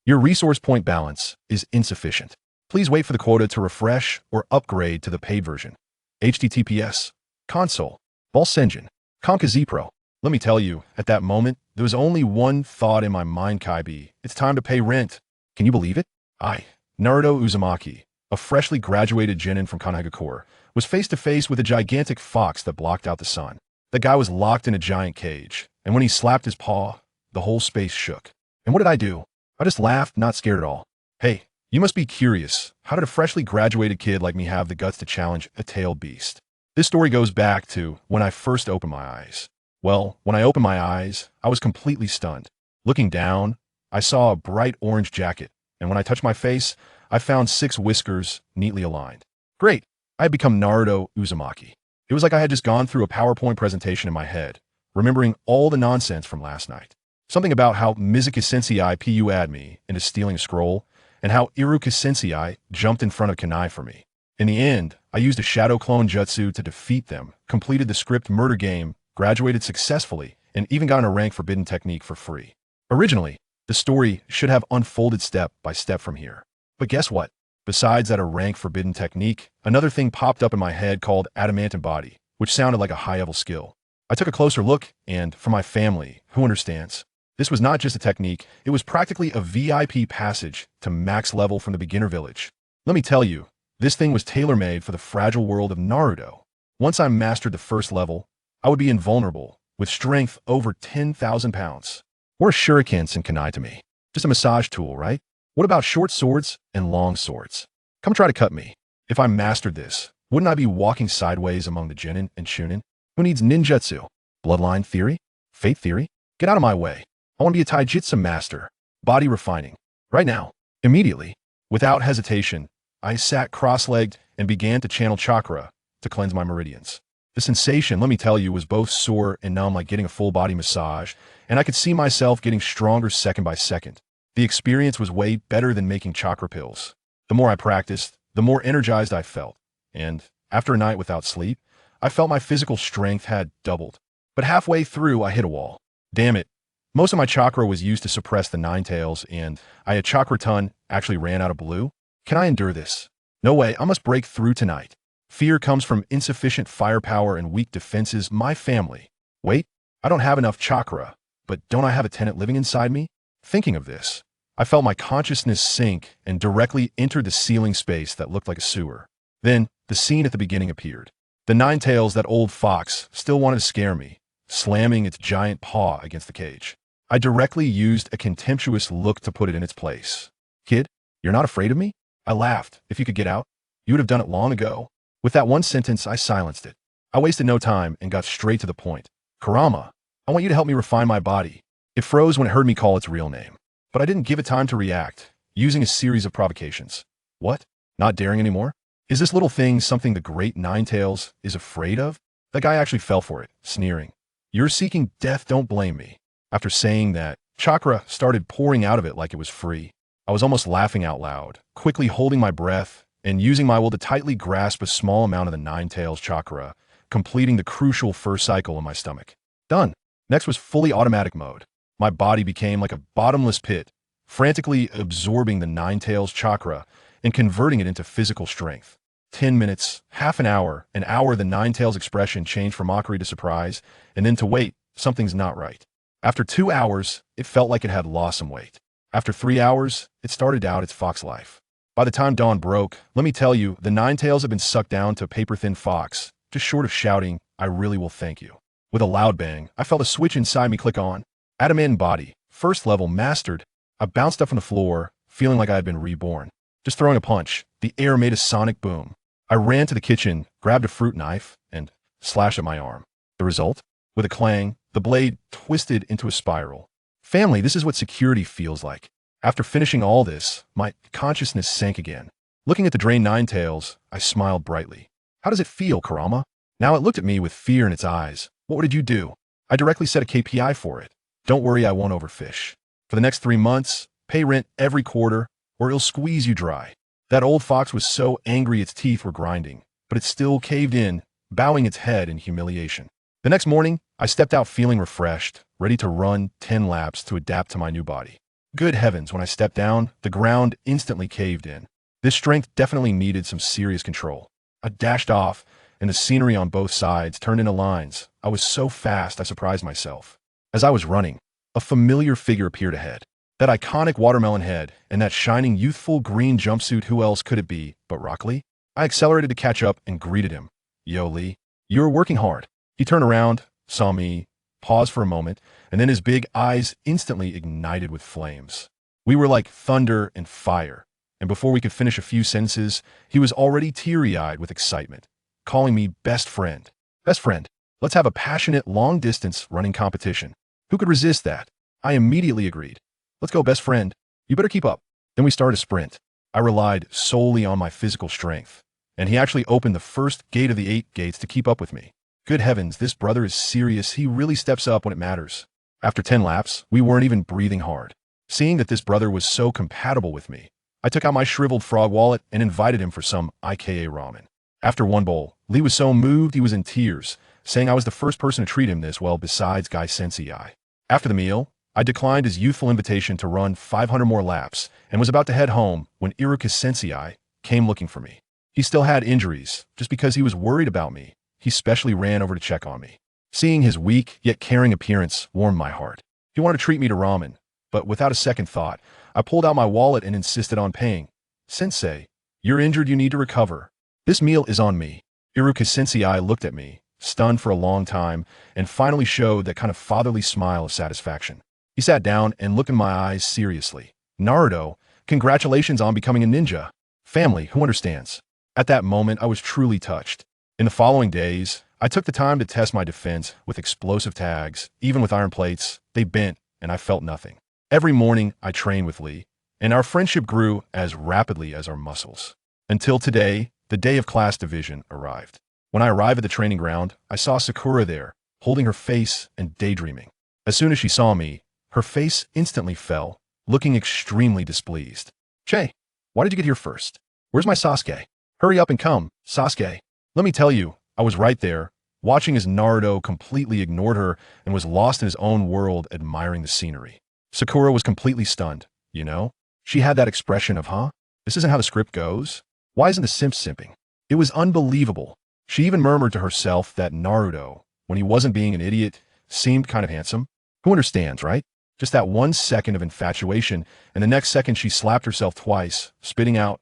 Your resource point balance is insufficient. Please wait for the quota to refresh or upgrade to the paid version. HTTPS. Console. Bolsenjin. Conka Z-Pro. Let me tell you, at that moment, there was only one thought in my mind, Kaibi. It's time to pay rent. Can you believe it? Naruto Uzumaki, a freshly graduated genin from Konohagakure, was face to face with a gigantic fox that blocked out the sun. The guy was locked in a giant cage, and when he slapped his paw, the whole space shook. And what did I do? I just laughed, not scared at all. Hey, you must be curious. How did a freshly graduated kid like me have the guts to challenge a tailed beast? This story goes back to when I first opened my eyes. Well, when I opened my eyes, I was completely stunned. Looking down, I saw a bright orange jacket, and when I touched my face, I found 6 whiskers neatly aligned. Great! I had become Naruto Uzumaki. It was like I had just gone through a PowerPoint presentation in my head, remembering all the nonsense from last night. Something about how Mizuki Sensei PU'd me into stealing a scroll, and how Iruka Sensei jumped in front of Kunai for me. In the end, I used a shadow clone jutsu to defeat them, completed the script murder game, graduated successfully, and even got a rank forbidden technique for free. Originally, the story should have unfolded step by step from here. But guess what? Besides that a rank forbidden technique, another thing popped up in my head called Adamantine Body, which sounded like a high-level skill. I took a closer look, and for my family, who understands, this was not just a technique, it was practically a VIP passage to max level from the beginner village. Let me tell you, this thing was tailor-made for the fragile world of Naruto. Once I mastered the first level, I would be invulnerable, with strength over 10,000 pounds. What are shurikens and kunai to me? Just a massage tool, right? What about short swords and long swords? Come try to cut me. If I mastered this, wouldn't I be walking sideways among the genin and Chunin? Who needs ninjutsu? Bloodline theory? Fate theory? Get out of my way. I want to be a taijutsu master. Body refining. Right now. Immediately. Without hesitation, I sat cross-legged and began to channel chakra to cleanse my meridians. The sensation, let me tell you, was both sore and numb like getting a full-body massage, and I could see myself getting stronger second by second. The experience was way better than making chakra pills. The more I practiced, the more energized I felt, and after a night without sleep, I felt my physical strength had doubled. But halfway through, I hit a wall. Damn it. Most of my chakra was used to suppress the Nine Tails, and I had chakra ton actually ran out of blue. Can I endure this? No way, I must break through tonight. Fear comes from insufficient firepower and weak defenses. My family. Wait, I don't have enough chakra, but don't I have a tenant living inside me? Thinking of this, I felt my consciousness sink and directly entered the ceiling space that looked like a sewer. Then, the scene at the beginning appeared. The Nine Tails, that old fox, still wanted to scare me, slamming its giant paw against the cage. I directly used a contemptuous look to put it in its place. Kid, you're not afraid of me? I laughed. If you could get out, you would have done it long ago. With that one sentence, I silenced it. I wasted no time and got straight to the point. Kurama, I want you to help me refine my body. It froze when it heard me call its real name. But I didn't give it time to react, using a series of provocations. What? Not daring anymore? Is this little thing something the great Nine Tails is afraid of? The guy actually fell for it, sneering. You're seeking death, don't blame me. After saying that, chakra started pouring out of it like it was free. I was almost laughing out loud, quickly holding my breath and using my will to tightly grasp a small amount of the Nine Tails chakra, completing the crucial first cycle in my stomach. Done. Next was fully automatic mode. My body became like a bottomless pit, frantically absorbing the Nine Tails chakra and converting it into physical strength. 10 minutes, half an hour, the Nine Tails expression changed from mockery to surprise, and then to wait, something's not right. After 2 hours, it felt like it had lost some weight. After 3 hours, it started out its fox life. By the time dawn broke, let me tell you, the Nine Tails had been sucked down to a paper-thin fox, just short of shouting, I really will thank you. With a loud bang, I felt a switch inside me click on. Adamantine Body, first level mastered. I bounced up from the floor, feeling like I had been reborn. Just throwing a punch, the air made a sonic boom. I ran to the kitchen, grabbed a fruit knife, and slashed at my arm. The result? With a clang, the blade twisted into a spiral. Family, this is what security feels like. After finishing all this, my consciousness sank again. Looking at the drained Nine Tails, I smiled brightly. How does it feel, Kurama? Now it looked at me with fear in its eyes. What did you do? I directly set a KPI for it. Don't worry, I won't overfish. For the next 3 months, pay rent every quarter, or it'll squeeze you dry. That old fox was so angry its teeth were grinding, but it still caved in, bowing its head in humiliation. The next morning, I stepped out feeling refreshed, ready to run 10 laps to adapt to my new body. Good heavens, when I stepped down, the ground instantly caved in. This strength definitely needed some serious control. I dashed off, and the scenery on both sides turned into lines. I was so fast I surprised myself. As I was running, a familiar figure appeared ahead. That iconic watermelon head and that shining youthful green jumpsuit, who else could it be but Rock Lee? I accelerated to catch up and greeted him. Yo, Lee, you were working hard. He turned around, saw me, paused for a moment, and then his big eyes instantly ignited with flames. We were like thunder and fire, and before we could finish a few sentences, he was already teary-eyed with excitement, calling me best friend. Best friend, let's have a passionate long-distance running competition. Who could resist that? I immediately agreed. Let's go, best friend. You better keep up. Then we started a sprint. I relied solely on my physical strength, and he actually opened the first gate of the 8 gates to keep up with me. Good heavens, this brother is serious. He really steps up when it matters. After 10 laps, we weren't even breathing hard. Seeing that this brother was so compatible with me, I took out my shriveled frog wallet and invited him for some IKA ramen. After one bowl, Lee was so moved he was in tears, saying I was the first person to treat him this well besides Guy Sensei. After the meal, I declined his youthful invitation to run 500 more laps and was about to head home when Iruka Sensei came looking for me. He still had injuries. Just because he was worried about me, he specially ran over to check on me. Seeing his weak yet caring appearance warmed my heart. He wanted to treat me to ramen, but without a second thought, I pulled out my wallet and insisted on paying. Sensei, you're injured, you need to recover. This meal is on me. Iruka Sensei looked at me, stunned for a long time, and finally showed that kind of fatherly smile of satisfaction. He sat down and looked in my eyes seriously. Naruto, congratulations on becoming a ninja. Family, who understands? At that moment, I was truly touched. In the following days, I took the time to test my defense with explosive tags. Even with iron plates, they bent, and I felt nothing. Every morning, I trained with Lee, and our friendship grew as rapidly as our muscles. Until today, the day of class division arrived. When I arrived at the training ground, I saw Sakura there, holding her face and daydreaming. As soon as she saw me, her face instantly fell, looking extremely displeased. Che, why did you get here first? Where's my Sasuke? Hurry up and come, Sasuke. Let me tell you, I was right there, watching as Naruto completely ignored her and was lost in his own world admiring the scenery. Sakura was completely stunned, you know? She had that expression of, huh? This isn't how the script goes? Why isn't the simp simping? It was unbelievable. She even murmured to herself that Naruto, when he wasn't being an idiot, seemed kind of handsome. Who understands, right? Just that 1 second of infatuation, and the next second she slapped herself twice, spitting out,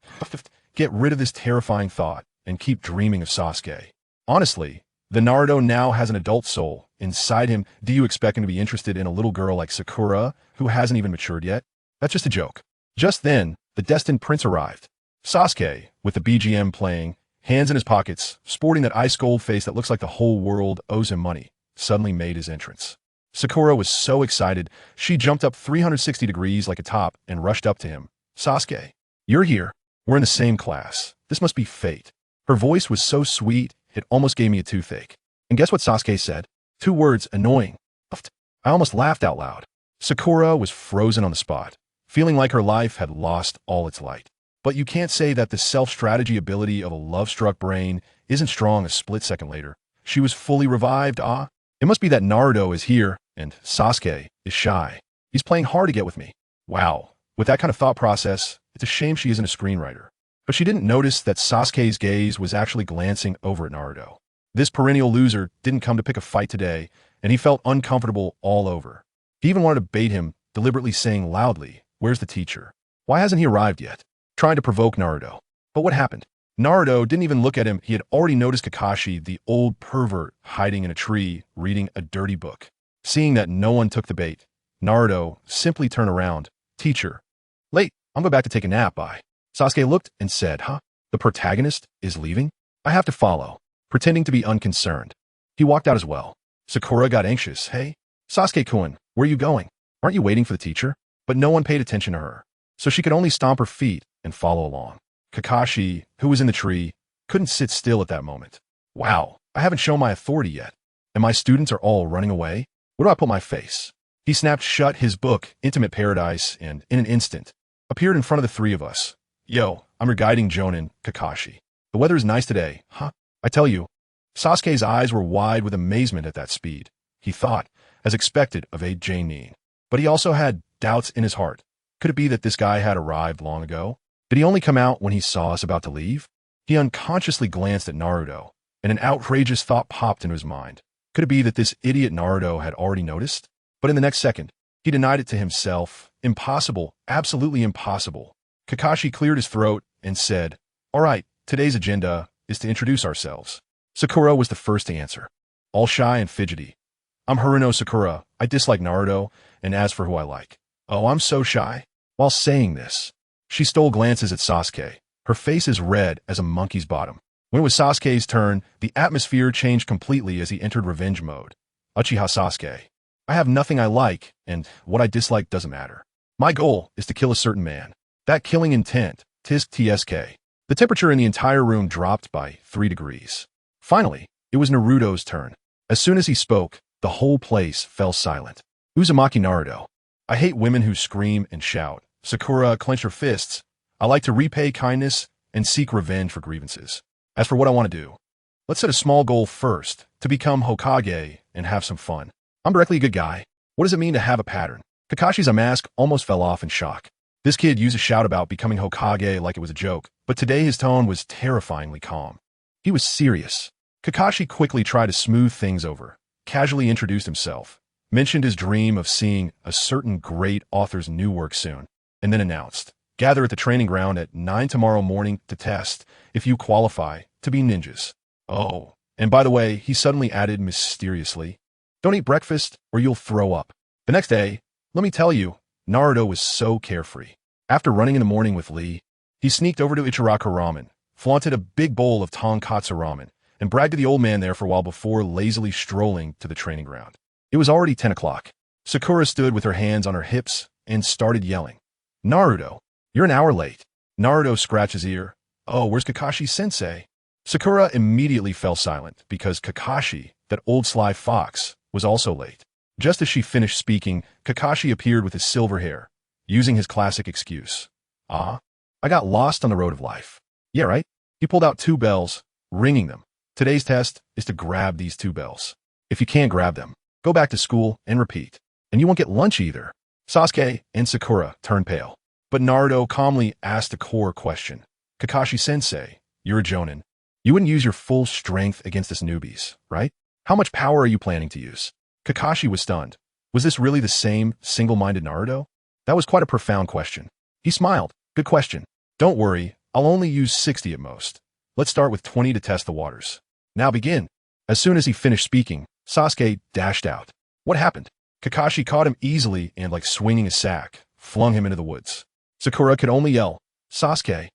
get rid of this terrifying thought and keep dreaming of Sasuke. Honestly, the Naruto now has an adult soul inside him. Do you expect him to be interested in a little girl like Sakura, who hasn't even matured yet? That's just a joke. Just then, the destined prince arrived. Sasuke, with the BGM playing, hands in his pockets, sporting that ice-cold face that looks like the whole world owes him money, suddenly made his entrance. Sakura was so excited, she jumped up 360 degrees like a top and rushed up to him. Sasuke, you're here. We're in the same class. This must be fate. Her voice was so sweet, it almost gave me a toothache. And guess what Sasuke said? 2 words, annoying. I almost laughed out loud. Sakura was frozen on the spot, feeling like her life had lost all its light. But you can't say that the self-strategy ability of a love-struck brain isn't strong a split second later. She was fully revived, It must be that Naruto is here, and Sasuke is shy. He's playing hard to get with me. Wow. With that kind of thought process, it's a shame she isn't a screenwriter. But she didn't notice that Sasuke's gaze was actually glancing over at Naruto. This perennial loser didn't come to pick a fight today, and he felt uncomfortable all over. He even wanted to bait him, deliberately saying loudly, "Where's the teacher? Why hasn't he arrived yet?" Trying to provoke Naruto. But what happened? Naruto didn't even look at him. He had already noticed Kakashi, the old pervert, hiding in a tree, reading a dirty book. Seeing that no one took the bait, Naruto simply turned around. "Teacher. Late. I'm going back to take a nap, bye." Sasuke looked and said, "Huh? The protagonist is leaving? I have to follow." Pretending to be unconcerned, he walked out as well. Sakura got anxious. "Hey, Sasuke-kun, where are you going? Aren't you waiting for the teacher?" But no one paid attention to her, so she could only stomp her feet and follow along. Kakashi, who was in the tree, couldn't sit still at that moment. Wow, I haven't shown my authority yet, and my students are all running away? Where do I put my face? He snapped shut his book, Intimate Paradise, and, in an instant, appeared in front of the 3 of us. "Yo, I'm your guiding Jonin, Kakashi. The weather is nice today, huh? I tell you." Sasuke's eyes were wide with amazement at that speed. He thought, as expected, of a J-nin. But he also had doubts in his heart. Could it be that this guy had arrived long ago? Did he only come out when he saw us about to leave? He unconsciously glanced at Naruto, and an outrageous thought popped into his mind. Could it be that this idiot Naruto had already noticed? But in the next second, he denied it to himself. Impossible, absolutely impossible. Kakashi cleared his throat and said, "All right, today's agenda is to introduce ourselves." Sakura was the first to answer, all shy and fidgety. "I'm Haruno Sakura. I dislike Naruto, and as for who I like, oh, I'm so shy." While saying this, she stole glances at Sasuke, her face as red as a monkey's bottom. When it was Sasuke's turn, the atmosphere changed completely as he entered revenge mode. Uchiha Sasuke. I have nothing I like, and what I dislike doesn't matter. My goal is to kill a certain man. That killing intent, tisk tsk. The temperature in the entire room dropped by 3 degrees. Finally, it was Naruto's turn. As soon as he spoke, the whole place fell silent. Uzumaki Naruto. I hate women who scream and shout. Sakura clenched her fists. I like to repay kindness and seek revenge for grievances. As for what I want to do, let's set a small goal first, to become Hokage and have some fun. I'm directly a good guy. What does it mean to have a pattern? Kakashi's mask almost fell off in shock. This kid used a shout about becoming Hokage like it was a joke, but today his tone was terrifyingly calm. He was serious. Kakashi quickly tried to smooth things over, casually introduced himself, mentioned his dream of seeing a certain great author's new work soon, and then announced, gather at the training ground at 9 tomorrow morning to test if you qualify to be ninjas. Oh, and by the way, he suddenly added mysteriously, don't eat breakfast or you'll throw up. The next day, let me tell you, Naruto was so carefree. After running in the morning with Lee, he sneaked over to Ichiraku Ramen, flaunted a big bowl of tonkatsu ramen, and bragged to the old man there for a while before lazily strolling to the training ground. It was already 10 o'clock. Sakura stood with her hands on her hips and started yelling, Naruto, you're an hour late. Naruto scratched his ear. Oh, where's Kakashi-sensei? Sakura immediately fell silent because Kakashi, that old sly fox, was also late. Just as she finished speaking, Kakashi appeared with his silver hair, using his classic excuse. I got lost on the road of life. Yeah, right? He pulled out 2 bells, ringing them. Today's test is to grab these 2 bells. If you can't grab them, go back to school and repeat. And you won't get lunch either. Sasuke and Sakura turned pale. But Naruto calmly asked a core question. Kakashi-sensei, you're a Jonin. You wouldn't use your full strength against us newbies, right? How much power are you planning to use? Kakashi was stunned. Was this really the same single-minded Naruto? That was quite a profound question. He smiled. Good question. Don't worry, I'll only use 60 at most. Let's start with 20 to test the waters. Now begin. As soon as he finished speaking, Sasuke dashed out. What happened? Kakashi caught him easily and, like swinging a sack, flung him into the woods. Sakura could only yell, Sasuke.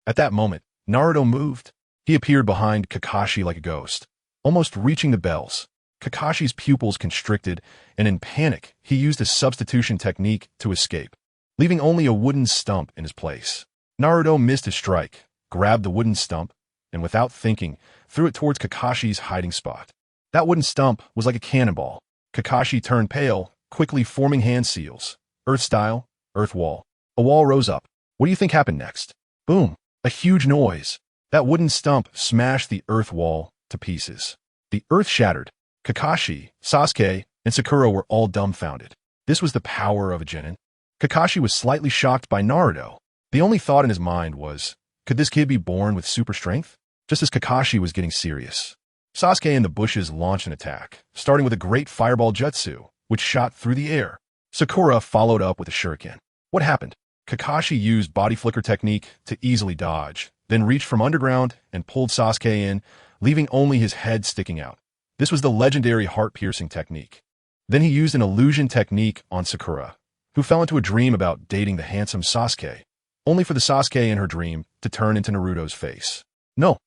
At that moment, Naruto moved. He appeared behind Kakashi like a ghost, almost reaching the bells. Kakashi's pupils constricted, and in panic, he used a substitution technique to escape, leaving only a wooden stump in his place. Naruto missed his strike, grabbed the wooden stump, and without thinking, threw it towards Kakashi's hiding spot. That wooden stump was like a cannonball. Kakashi turned pale, quickly forming hand seals. Earth style, earth wall. A wall rose up. What do you think happened next? Boom. A huge noise. That wooden stump smashed the earth wall to pieces. The earth shattered. Kakashi, Sasuke, and Sakura were all dumbfounded. This was the power of a genin. Kakashi was slightly shocked by Naruto. The only thought in his mind was, could this kid be born with super strength? Just as Kakashi was getting serious, Sasuke and the bushes launched an attack, starting with a great fireball jutsu, which shot through the air. Sakura followed up with a shuriken. What happened? Kakashi used body flicker technique to easily dodge, then reached from underground and pulled Sasuke in, leaving only his head sticking out. This was the legendary heart-piercing technique. Then he used an illusion technique on Sakura, who fell into a dream about dating the handsome Sasuke, only for the Sasuke in her dream to turn into Naruto's face. No!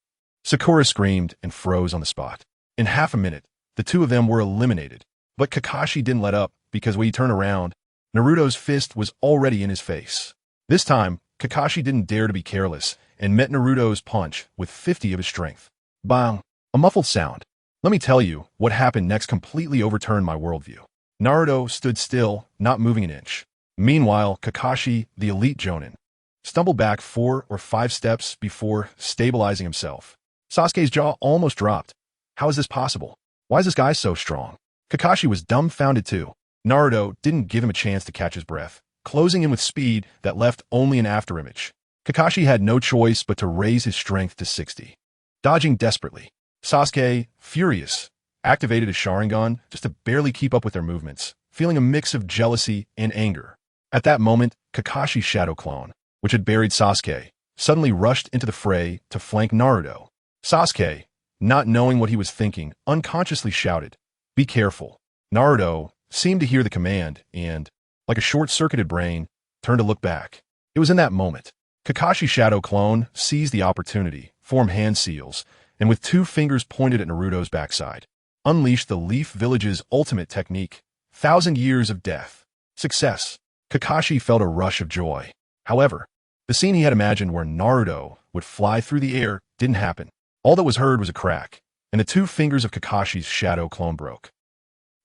Sakura screamed and froze on the spot. In half a minute, the 2 of them were eliminated, but Kakashi didn't let up because when he turned around, Naruto's fist was already in his face. This time, Kakashi didn't dare to be careless and met Naruto's punch with 50 of his strength. Bang! A muffled sound. Let me tell you, what happened next completely overturned my worldview. Naruto stood still, not moving an inch. Meanwhile, Kakashi, the elite Jonin, stumbled back 4 or 5 steps before stabilizing himself. Sasuke's jaw almost dropped. How is this possible? Why is this guy so strong? Kakashi was dumbfounded too. Naruto didn't give him a chance to catch his breath. closing in with speed that left only an afterimage. Kakashi had no choice but to raise his strength to 60. Dodging desperately, Sasuke, furious, activated his Sharingan just to barely keep up with their movements, feeling a mix of jealousy and anger. At that moment, Kakashi's shadow clone, which had buried Sasuke, suddenly rushed into the fray to flank Naruto. Sasuke, not knowing what he was thinking, unconsciously shouted, "Be careful." Naruto seemed to hear the command and, like a short-circuited brain, turned to look back. It was in that moment. Kakashi's shadow clone seized the opportunity, formed hand seals, and with 2 fingers pointed at Naruto's backside, unleashed the Leaf Village's ultimate technique, 1,000 Years of Death. Success. Kakashi felt a rush of joy. However, the scene he had imagined where Naruto would fly through the air didn't happen. All that was heard was a crack, and the 2 fingers of Kakashi's shadow clone broke,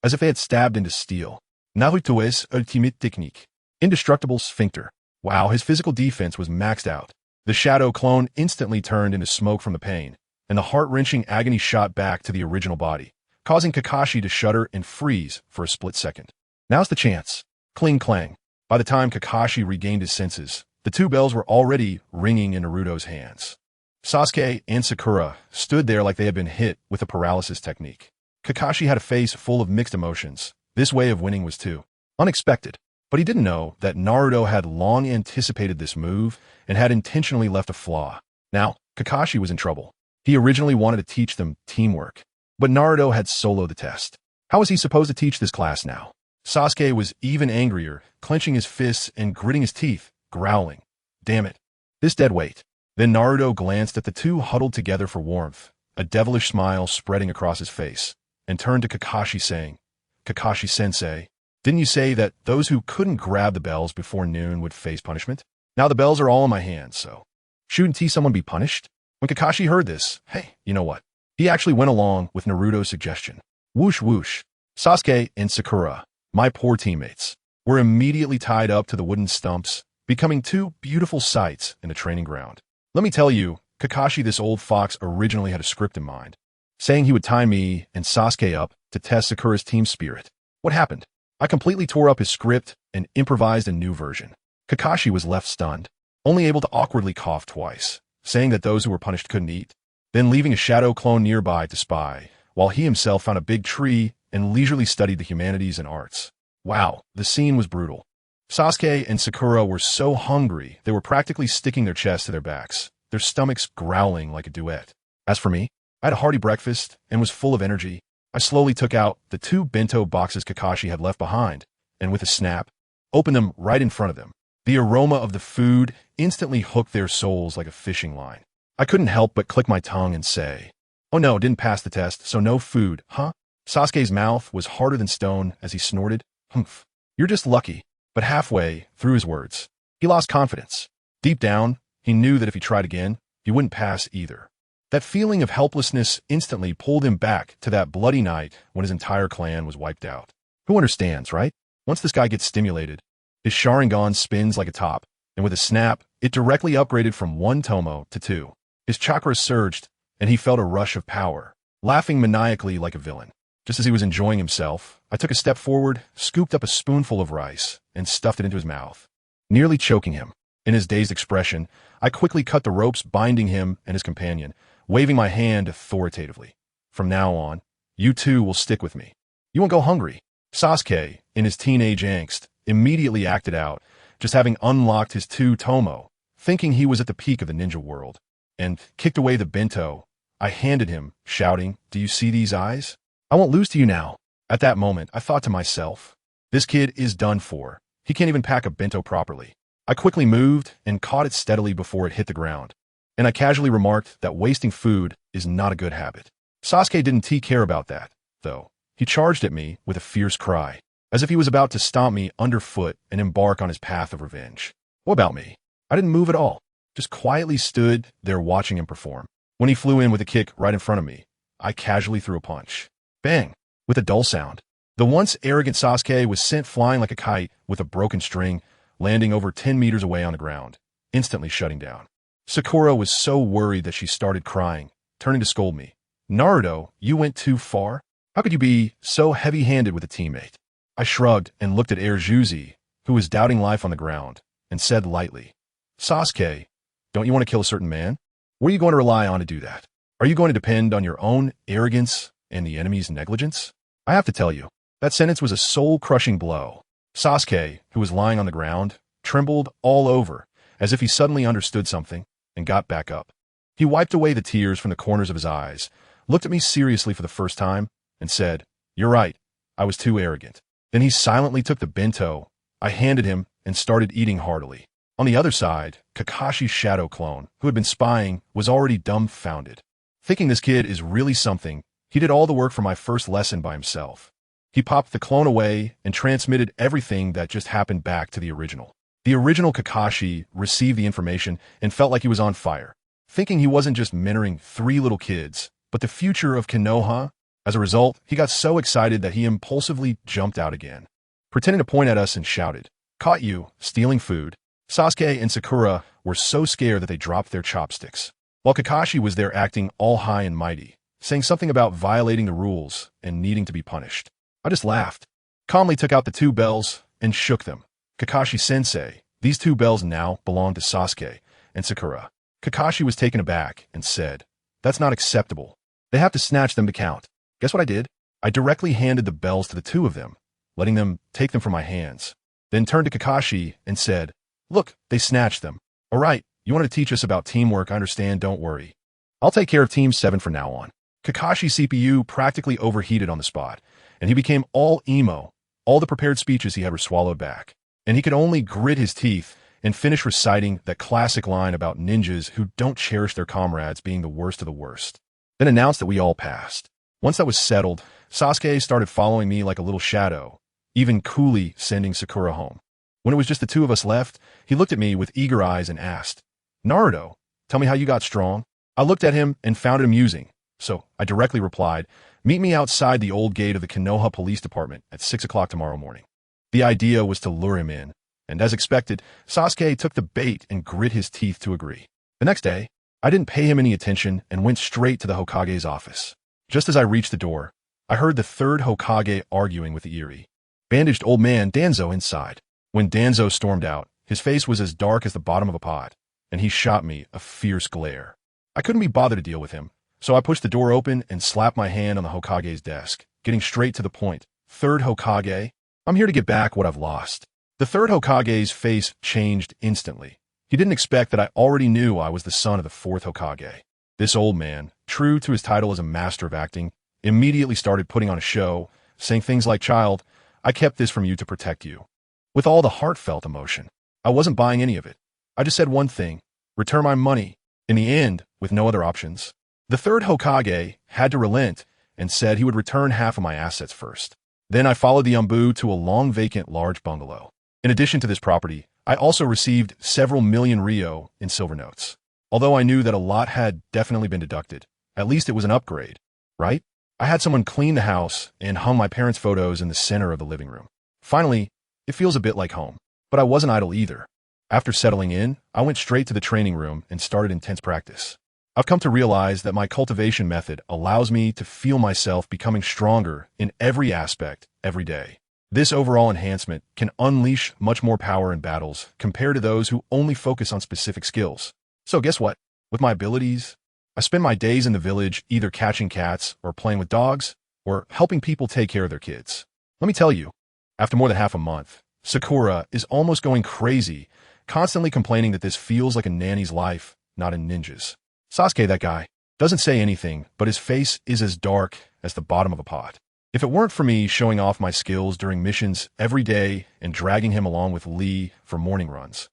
as if they had stabbed into steel. Naruto's ultimate technique. Indestructible sphincter. Wow, his physical defense was maxed out. The shadow clone instantly turned into smoke from the pain, and the heart-wrenching agony shot back to the original body, causing Kakashi to shudder and freeze for a split second. Now's the chance. Cling clang. By the time Kakashi regained his senses, the 2 bells were already ringing in Naruto's hands. Sasuke and Sakura stood there like they had been hit with a paralysis technique. Kakashi had a face full of mixed emotions. This way of winning was too unexpected. But he didn't know that Naruto had long anticipated this move and had intentionally left a flaw. Now, Kakashi was in trouble. He originally wanted to teach them teamwork, but Naruto had soloed the test. How was he supposed to teach this class now? Sasuke was even angrier, clenching his fists and gritting his teeth, growling, "Damn it, this dead weight." Then Naruto glanced at the 2 huddled together for warmth, a devilish smile spreading across his face, and turned to Kakashi saying, "Kakashi-sensei, didn't you say that those who couldn't grab the bells before noon would face punishment? Now the bells are all in my hands, so shouldn't someone be punished?" When Kakashi heard this, hey, you know what? He actually went along with Naruto's suggestion. Whoosh whoosh. Sasuke and Sakura, my poor teammates, were immediately tied up to the wooden stumps, becoming 2 beautiful sights in the training ground. Let me tell you, Kakashi, this old fox, originally had a script in mind, saying he would tie me and Sasuke up to test Sakura's team spirit. What happened? I completely tore up his script and improvised a new version. Kakashi was left stunned, only able to awkwardly cough twice, saying that those who were punished couldn't eat, then leaving a shadow clone nearby to spy, while he himself found a big tree and leisurely studied the humanities and arts. Wow, the scene was brutal. Sasuke and Sakura were so hungry they were practically sticking their chests to their backs, their stomachs growling like a duet. As for me, I had a hearty breakfast and was full of energy. I slowly took out the 2 bento boxes Kakashi had left behind, and with a snap, opened them right in front of them. The aroma of the food instantly hooked their souls like a fishing line. I couldn't help but click my tongue and say, "Oh no, didn't pass the test, so no food, huh?" Sasuke's mouth was harder than stone as he snorted, "Humph, you're just lucky." But halfway through his words, he lost confidence. Deep down, he knew that if he tried again, he wouldn't pass either. That feeling of helplessness instantly pulled him back to that bloody night when his entire clan was wiped out. Who understands, right? Once this guy gets stimulated, his Sharingan spins like a top, and with a snap, it directly upgraded from 1 tomo to 2. His chakra surged, and he felt a rush of power, laughing maniacally like a villain. Just as he was enjoying himself, I took a step forward, scooped up a spoonful of rice, and stuffed it into his mouth, nearly choking him. In his dazed expression, I quickly cut the ropes binding him and his companion, waving my hand authoritatively. "From now on, you 2 will stick with me. You won't go hungry." Sasuke, in his teenage angst, immediately acted out, just having unlocked his 2 tomo, thinking he was at the peak of the ninja world, and kicked away the bento I handed him, shouting, "Do you see these eyes? I won't lose to you now." At that moment, I thought to myself, this kid is done for. He can't even pack a bento properly. I quickly moved and caught it steadily before it hit the ground, and I casually remarked that wasting food is not a good habit. Sasuke didn't care about that, though. He charged at me with a fierce cry, as if he was about to stomp me underfoot and embark on his path of revenge. What about me? I didn't move at all, just quietly stood there watching him perform. When he flew in with a kick right in front of me, I casually threw a punch. Bang! With a dull sound. The once arrogant Sasuke was sent flying like a kite with a broken string, landing over 10 meters away on the ground, instantly shutting down. Sakura was so worried that she started crying, turning to scold me. "Naruto, you went too far? How could you be so heavy-handed with a teammate?" I shrugged and looked at Erjuzi, who was doubting life on the ground, and said lightly, "Sasuke, don't you want to kill a certain man? What are you going to rely on to do that? Are you going to depend on your own arrogance and the enemy's negligence?" I have to tell you, that sentence was a soul-crushing blow. Sasuke, who was lying on the ground, trembled all over, as if he suddenly understood something, and got back up. He wiped away the tears from the corners of his eyes, looked at me seriously for the first time, and said, "You're right, I was too arrogant." Then he silently took the bento I handed him and started eating heartily. On the other side, Kakashi's shadow clone, who had been spying, was already dumbfounded. Thinking this kid is really something, he did all the work for my first lesson by himself. He popped the clone away and transmitted everything that just happened back to the original. The original Kakashi received the information and felt like he was on fire, thinking he wasn't just mentoring 3 little kids, but the future of Konoha. As a result, he got so excited that he impulsively jumped out again, pretending to point at us and shouted, "Caught you, stealing food." Sasuke and Sakura were so scared that they dropped their chopsticks, while Kakashi was there acting all high and mighty, saying something about violating the rules and needing to be punished. I just laughed, calmly took out the 2 bells, and shook them. "Kakashi-sensei, these 2 bells now belong to Sasuke and Sakura." Kakashi was taken aback and said, "That's not acceptable. They have to snatch them to count." Guess what I did? I directly handed the bells to the 2 of them, letting them take them from my hands, then turned to Kakashi and said, "Look, they snatched them. All right, you want to teach us about teamwork, I understand, don't worry. I'll take care of Team 7 from now on." Kakashi's CPU practically overheated on the spot, and he became all emo. All the prepared speeches he had were swallowed back, and he could only grit his teeth and finish reciting that classic line about ninjas who don't cherish their comrades being the worst of the worst, then announced that we all passed. Once that was settled, Sasuke started following me like a little shadow, even coolly sending Sakura home. When it was just the 2 of us left, he looked at me with eager eyes and asked, "Naruto, tell me how you got strong." I looked at him and found it amusing, so I directly replied, "Meet me outside the old gate of the Konoha Police Department at 6 o'clock tomorrow morning." The idea was to lure him in, and as expected, Sasuke took the bait and grit his teeth to agree. The next day, I didn't pay him any attention and went straight to the Hokage's office. Just as I reached the door, I heard the 3rd Hokage arguing with the eerie, bandaged old man Danzo inside. When Danzo stormed out, his face was as dark as the bottom of a pot, and he shot me a fierce glare. I couldn't be bothered to deal with him, so I pushed the door open and slapped my hand on the Hokage's desk, getting straight to the point. "3rd Hokage, I'm here to get back what I've lost." The 3rd Hokage's face changed instantly. He didn't expect that I already knew I was the son of the 4th Hokage. This old man, true to his title as a master of acting, immediately started putting on a show, saying things like, "Child, I kept this from you to protect you," with all the heartfelt emotion. I wasn't buying any of it. I just said one thing: return my money. In the end, with no other options, the 3rd Hokage had to relent and said he would return half of my assets first. Then I followed the Umbu to a long-vacant large bungalow. In addition to this property, I also received several million Ryo in silver notes. Although I knew that a lot had definitely been deducted, at least it was an upgrade, right? I had someone clean the house and hung my parents' photos in the center of the living room. Finally, it feels a bit like home. But I wasn't idle either. After settling in, I went straight to the training room and started intense practice. I've come to realize that my cultivation method allows me to feel myself becoming stronger in every aspect every day. This overall enhancement can unleash much more power in battles compared to those who only focus on specific skills. So guess what? With my abilities, I spend my days in the village either catching cats or playing with dogs or helping people take care of their kids. Let me tell you, after more than half a month, Sakura is almost going crazy, constantly complaining that this feels like a nanny's life, not a ninja's. Sasuke, that guy, doesn't say anything, but his face is as dark as the bottom of a pot. If it weren't for me showing off my skills during missions every day and dragging him along with Lee for morning runs,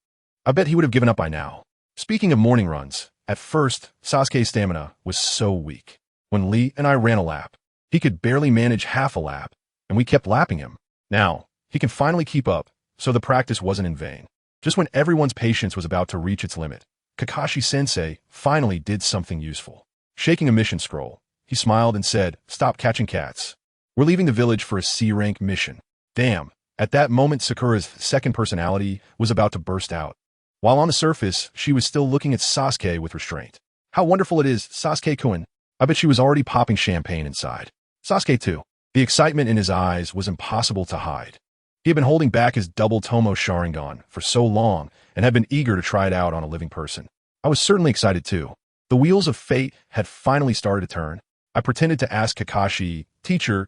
I bet he would have given up by now. Speaking of morning runs, at first, Sasuke's stamina was so weak. When Lee and I ran a lap, he could barely manage half a lap, and we kept lapping him. Now, he can finally keep up, so the practice wasn't in vain. Just when everyone's patience was about to reach its limit, Kakashi-sensei finally did something useful. Shaking a mission scroll, he smiled and said, "Stop catching cats. We're leaving the village for a C-rank mission." Damn, at that moment Sakura's second personality was about to burst out. While on the surface, she was still looking at Sasuke with restraint. "How wonderful it is, Sasuke-kun." I bet she was already popping champagne inside. Sasuke too. The excitement in his eyes was impossible to hide. He had been holding back his double Tomo Sharingan for so long and had been eager to try it out on a living person. I was certainly excited too. The wheels of fate had finally started to turn. I pretended to ask Kakashi, Teacher,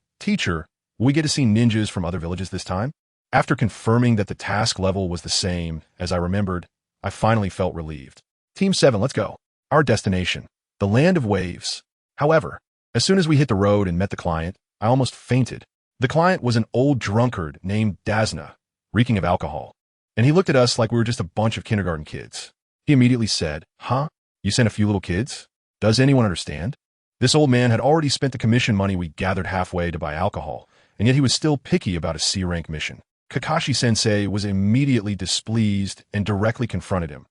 will we get to see ninjas from other villages this time? After confirming that the task level was the same as I remembered, I finally felt relieved. Team 7, let's go. Our destination, the land of waves. However, as soon as we hit the road and met the client, I almost fainted. The client was an old drunkard named Dazna, reeking of alcohol. And he looked at us like we were just a bunch of kindergarten kids. He immediately said, "Huh? You sent a few little kids? Does anyone understand?" This old man had already spent the commission money we gathered halfway to buy alcohol, and yet he was still picky about a C-rank mission. Kakashi-sensei was immediately displeased and directly confronted him.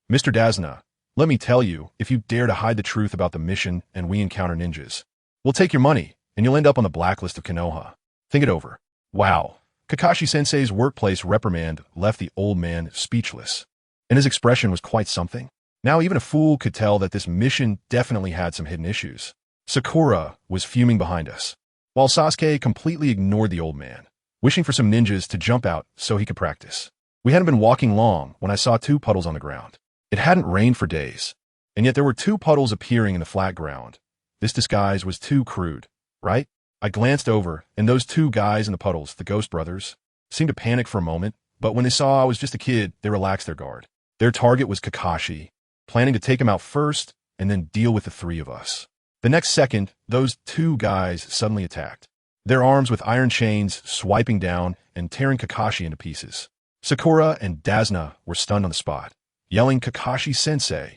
"Mr. Dazna, let me tell you, if you dare to hide the truth about the mission and we encounter ninjas, we'll take your money, and you'll end up on the blacklist of Konoha. Think it over." Wow. Kakashi-sensei's workplace reprimand left the old man speechless, and his expression was quite something. Now even a fool could tell that this mission definitely had some hidden issues. Sakura was fuming behind us, while Sasuke completely ignored the old man, wishing for some ninjas to jump out so he could practice. We hadn't been walking long when I saw two puddles on the ground. It hadn't rained for days, and yet there were two puddles appearing in the flat ground. This disguise was too crude, right? I glanced over, and those two guys in the puddles, the Ghost Brothers, seemed to panic for a moment, but when they saw I was just a kid, they relaxed their guard. Their target was Kakashi, planning to take him out first and then deal with the three of us. The next second, those two guys suddenly attacked, their arms with iron chains swiping down and tearing Kakashi into pieces. Sakura and Dazna were stunned on the spot, yelling Kakashi-sensei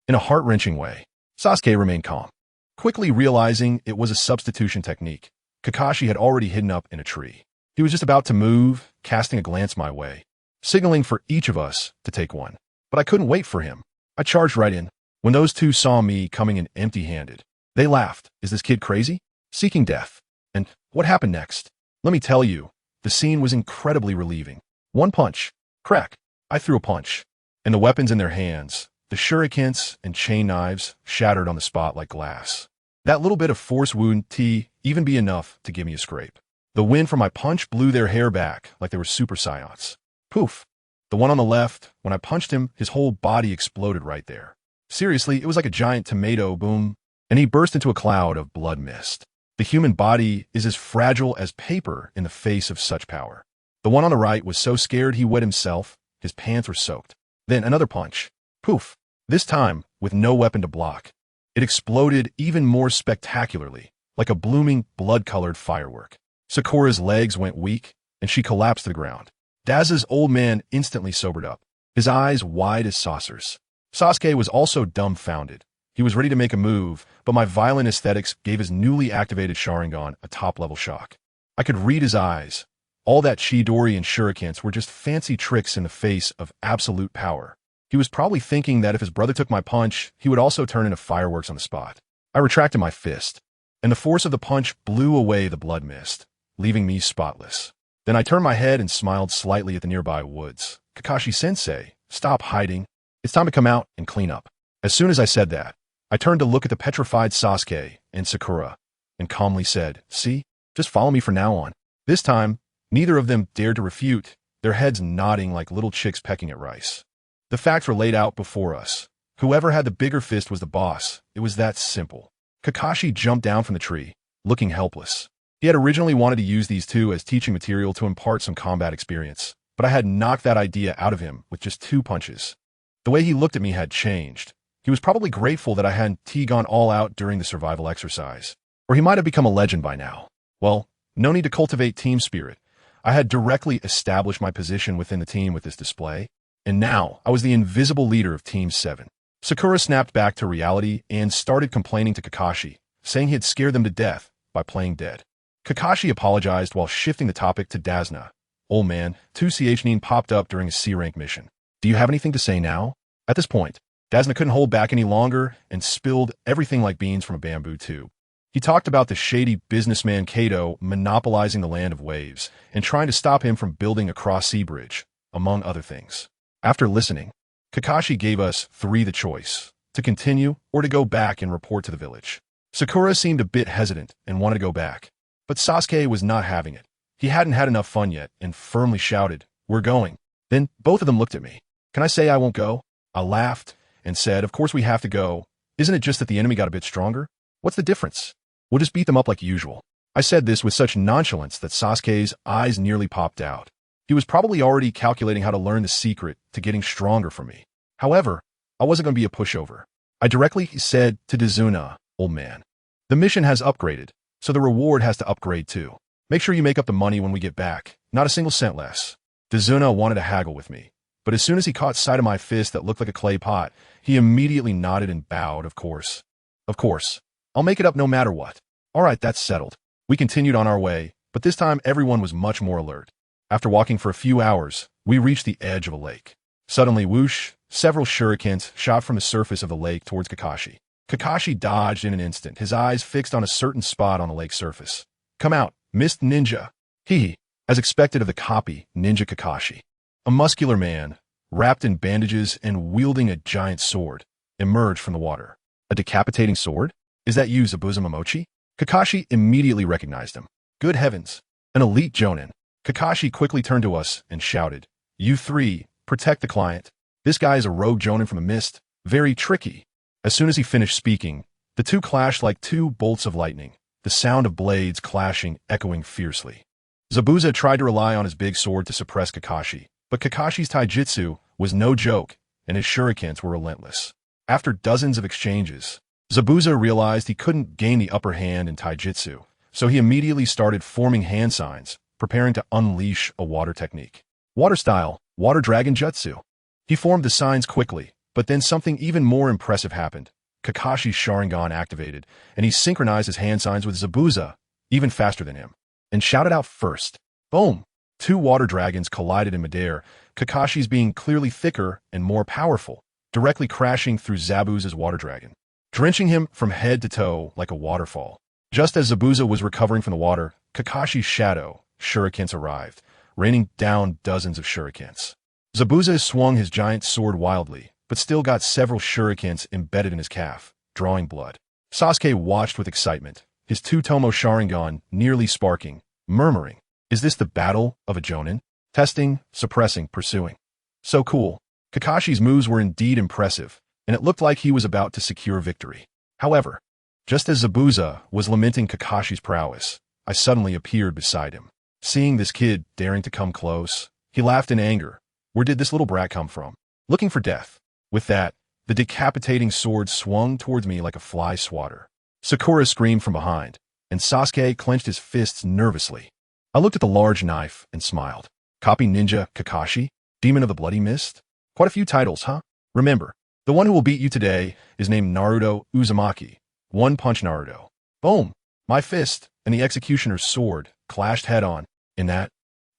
in a heart-wrenching way. Sasuke remained calm, quickly realizing it was a substitution technique. Kakashi had already hidden up in a tree. He was just about to move, casting a glance my way, signaling for each of us to take one. But I couldn't wait for him. I charged right in. When those two saw me coming in empty-handed, they laughed. "Is this kid crazy? Seeking death." And what happened next? Let me tell you, the scene was incredibly relieving. One punch. Crack. I threw a punch, and the weapons in their hands, the shurikens and chain knives, shattered on the spot like glass. That little bit of force wound even be enough to give me a scrape. The wind from my punch blew their hair back like they were super scions. Poof. The one on the left, when I punched him, his whole body exploded right there. Seriously, it was like a giant tomato boom, and he burst into a cloud of blood mist. The human body is as fragile as paper in the face of such power. The one on the right was so scared he wet himself, his pants were soaked. Then another punch. Poof. This time, with no weapon to block. It exploded even more spectacularly, like a blooming, blood-colored firework. Sakura's legs went weak, and she collapsed to the ground. Daz's old man instantly sobered up, his eyes wide as saucers. Sasuke was also dumbfounded. He was ready to make a move, but my violent aesthetics gave his newly activated Sharingan a top-level shock. I could read his eyes. All that Chidori and shurikens were just fancy tricks in the face of absolute power. He was probably thinking that if his brother took my punch, he would also turn into fireworks on the spot. I retracted my fist, and the force of the punch blew away the blood mist, leaving me spotless. Then I turned my head and smiled slightly at the nearby woods. "Kakashi-sensei, stop hiding. It's time to come out and clean up." As soon as I said that, I turned to look at the petrified Sasuke and Sakura, and calmly said, "See, just follow me from now on." This time, neither of them dared to refute, their heads nodding like little chicks pecking at rice. The facts were laid out before us. Whoever had the bigger fist was the boss. It was that simple. Kakashi jumped down from the tree, looking helpless. He had originally wanted to use these two as teaching material to impart some combat experience, but I had knocked that idea out of him with just two punches. The way he looked at me had changed. He was probably grateful that I hadn't gone all out during the survival exercise, or he might have become a legend by now. Well, no need to cultivate team spirit. I had directly established my position within the team with this display, and now I was the invisible leader of Team 7. Sakura snapped back to reality and started complaining to Kakashi, saying he had scared them to death by playing dead. Kakashi apologized while shifting the topic to Dazna. "Old man, 2CH9 popped up during a C-rank mission. Do you have anything to say now?" At this point, Dazna couldn't hold back any longer and spilled everything like beans from a bamboo tube. He talked about the shady businessman Kato monopolizing the land of waves and trying to stop him from building a cross-sea bridge, among other things. After listening, Kakashi gave us three the choice, to continue or to go back and report to the village. Sakura seemed a bit hesitant and wanted to go back, but Sasuke was not having it. He hadn't had enough fun yet and firmly shouted, "We're going." Then both of them looked at me. Can I say I won't go? I laughed and said, "Of course we have to go. Isn't it just that the enemy got a bit stronger? What's the difference? We'll just beat them up like usual." I said this with such nonchalance that Sasuke's eyes nearly popped out. He was probably already calculating how to learn the secret to getting stronger from me. However, I wasn't going to be a pushover. I directly said to Dazuna, "Old man, the mission has upgraded, so the reward has to upgrade too. Make sure you make up the money when we get back, not a single cent less." Dazuna wanted to haggle with me, but as soon as he caught sight of my fist that looked like a clay pot, he immediately nodded and bowed, of course. "Of course. I'll make it up no matter what." All right, that's settled. We continued on our way, but this time everyone was much more alert. After walking for a few hours, we reached the edge of a lake. Suddenly, whoosh, several shurikens shot from the surface of the lake towards Kakashi. Kakashi dodged in an instant, his eyes fixed on a certain spot on the lake's surface. "Come out, Mist Ninja." Hehe, as expected of the copy, Ninja Kakashi. A muscular man, wrapped in bandages and wielding a giant sword, emerged from the water. "A decapitating sword? Is that you, Zabuza Momochi?" Kakashi immediately recognized him. Good heavens, an elite jonin. Kakashi quickly turned to us and shouted, "You three, protect the client. This guy is a rogue jonin from the mist, very tricky." As soon as he finished speaking, the two clashed like two bolts of lightning, the sound of blades clashing echoing fiercely. Zabuza tried to rely on his big sword to suppress Kakashi, but Kakashi's taijutsu was no joke, and his shurikens were relentless. After dozens of exchanges, Zabuza realized he couldn't gain the upper hand in taijutsu, so he immediately started forming hand signs, preparing to unleash a water technique. Water style, water dragon jutsu. He formed the signs quickly, but then something even more impressive happened. Kakashi's Sharingan activated, and he synchronized his hand signs with Zabuza, even faster than him, and shouted out first. Boom! Two water dragons collided in midair, Kakashi's being clearly thicker and more powerful, directly crashing through Zabuza's water dragon, drenching him from head to toe like a waterfall. Just as Zabuza was recovering from the water, Kakashi's shadow, shurikens arrived, raining down dozens of shurikens. Zabuza swung his giant sword wildly, but still got several shurikens embedded in his calf, drawing blood. Sasuke watched with excitement, his two-tomo Sharingan nearly sparking, murmuring, "Is this the battle of a jonin? Testing, suppressing, pursuing. So cool." Kakashi's moves were indeed impressive, and it looked like he was about to secure victory. However, just as Zabuza was lamenting Kakashi's prowess, I suddenly appeared beside him. Seeing this kid daring to come close, he laughed in anger. Where did this little brat come from? Looking for death. With that, the decapitating sword swung towards me like a fly swatter. Sakura screamed from behind, and Sasuke clenched his fists nervously. I looked at the large knife and smiled. Copy Ninja Kakashi? Demon of the Bloody Mist? Quite a few titles, huh? Remember, the one who will beat you today is named Naruto Uzumaki. One Punch Naruto. Boom! My fist and the executioner's sword clashed head-on. In that,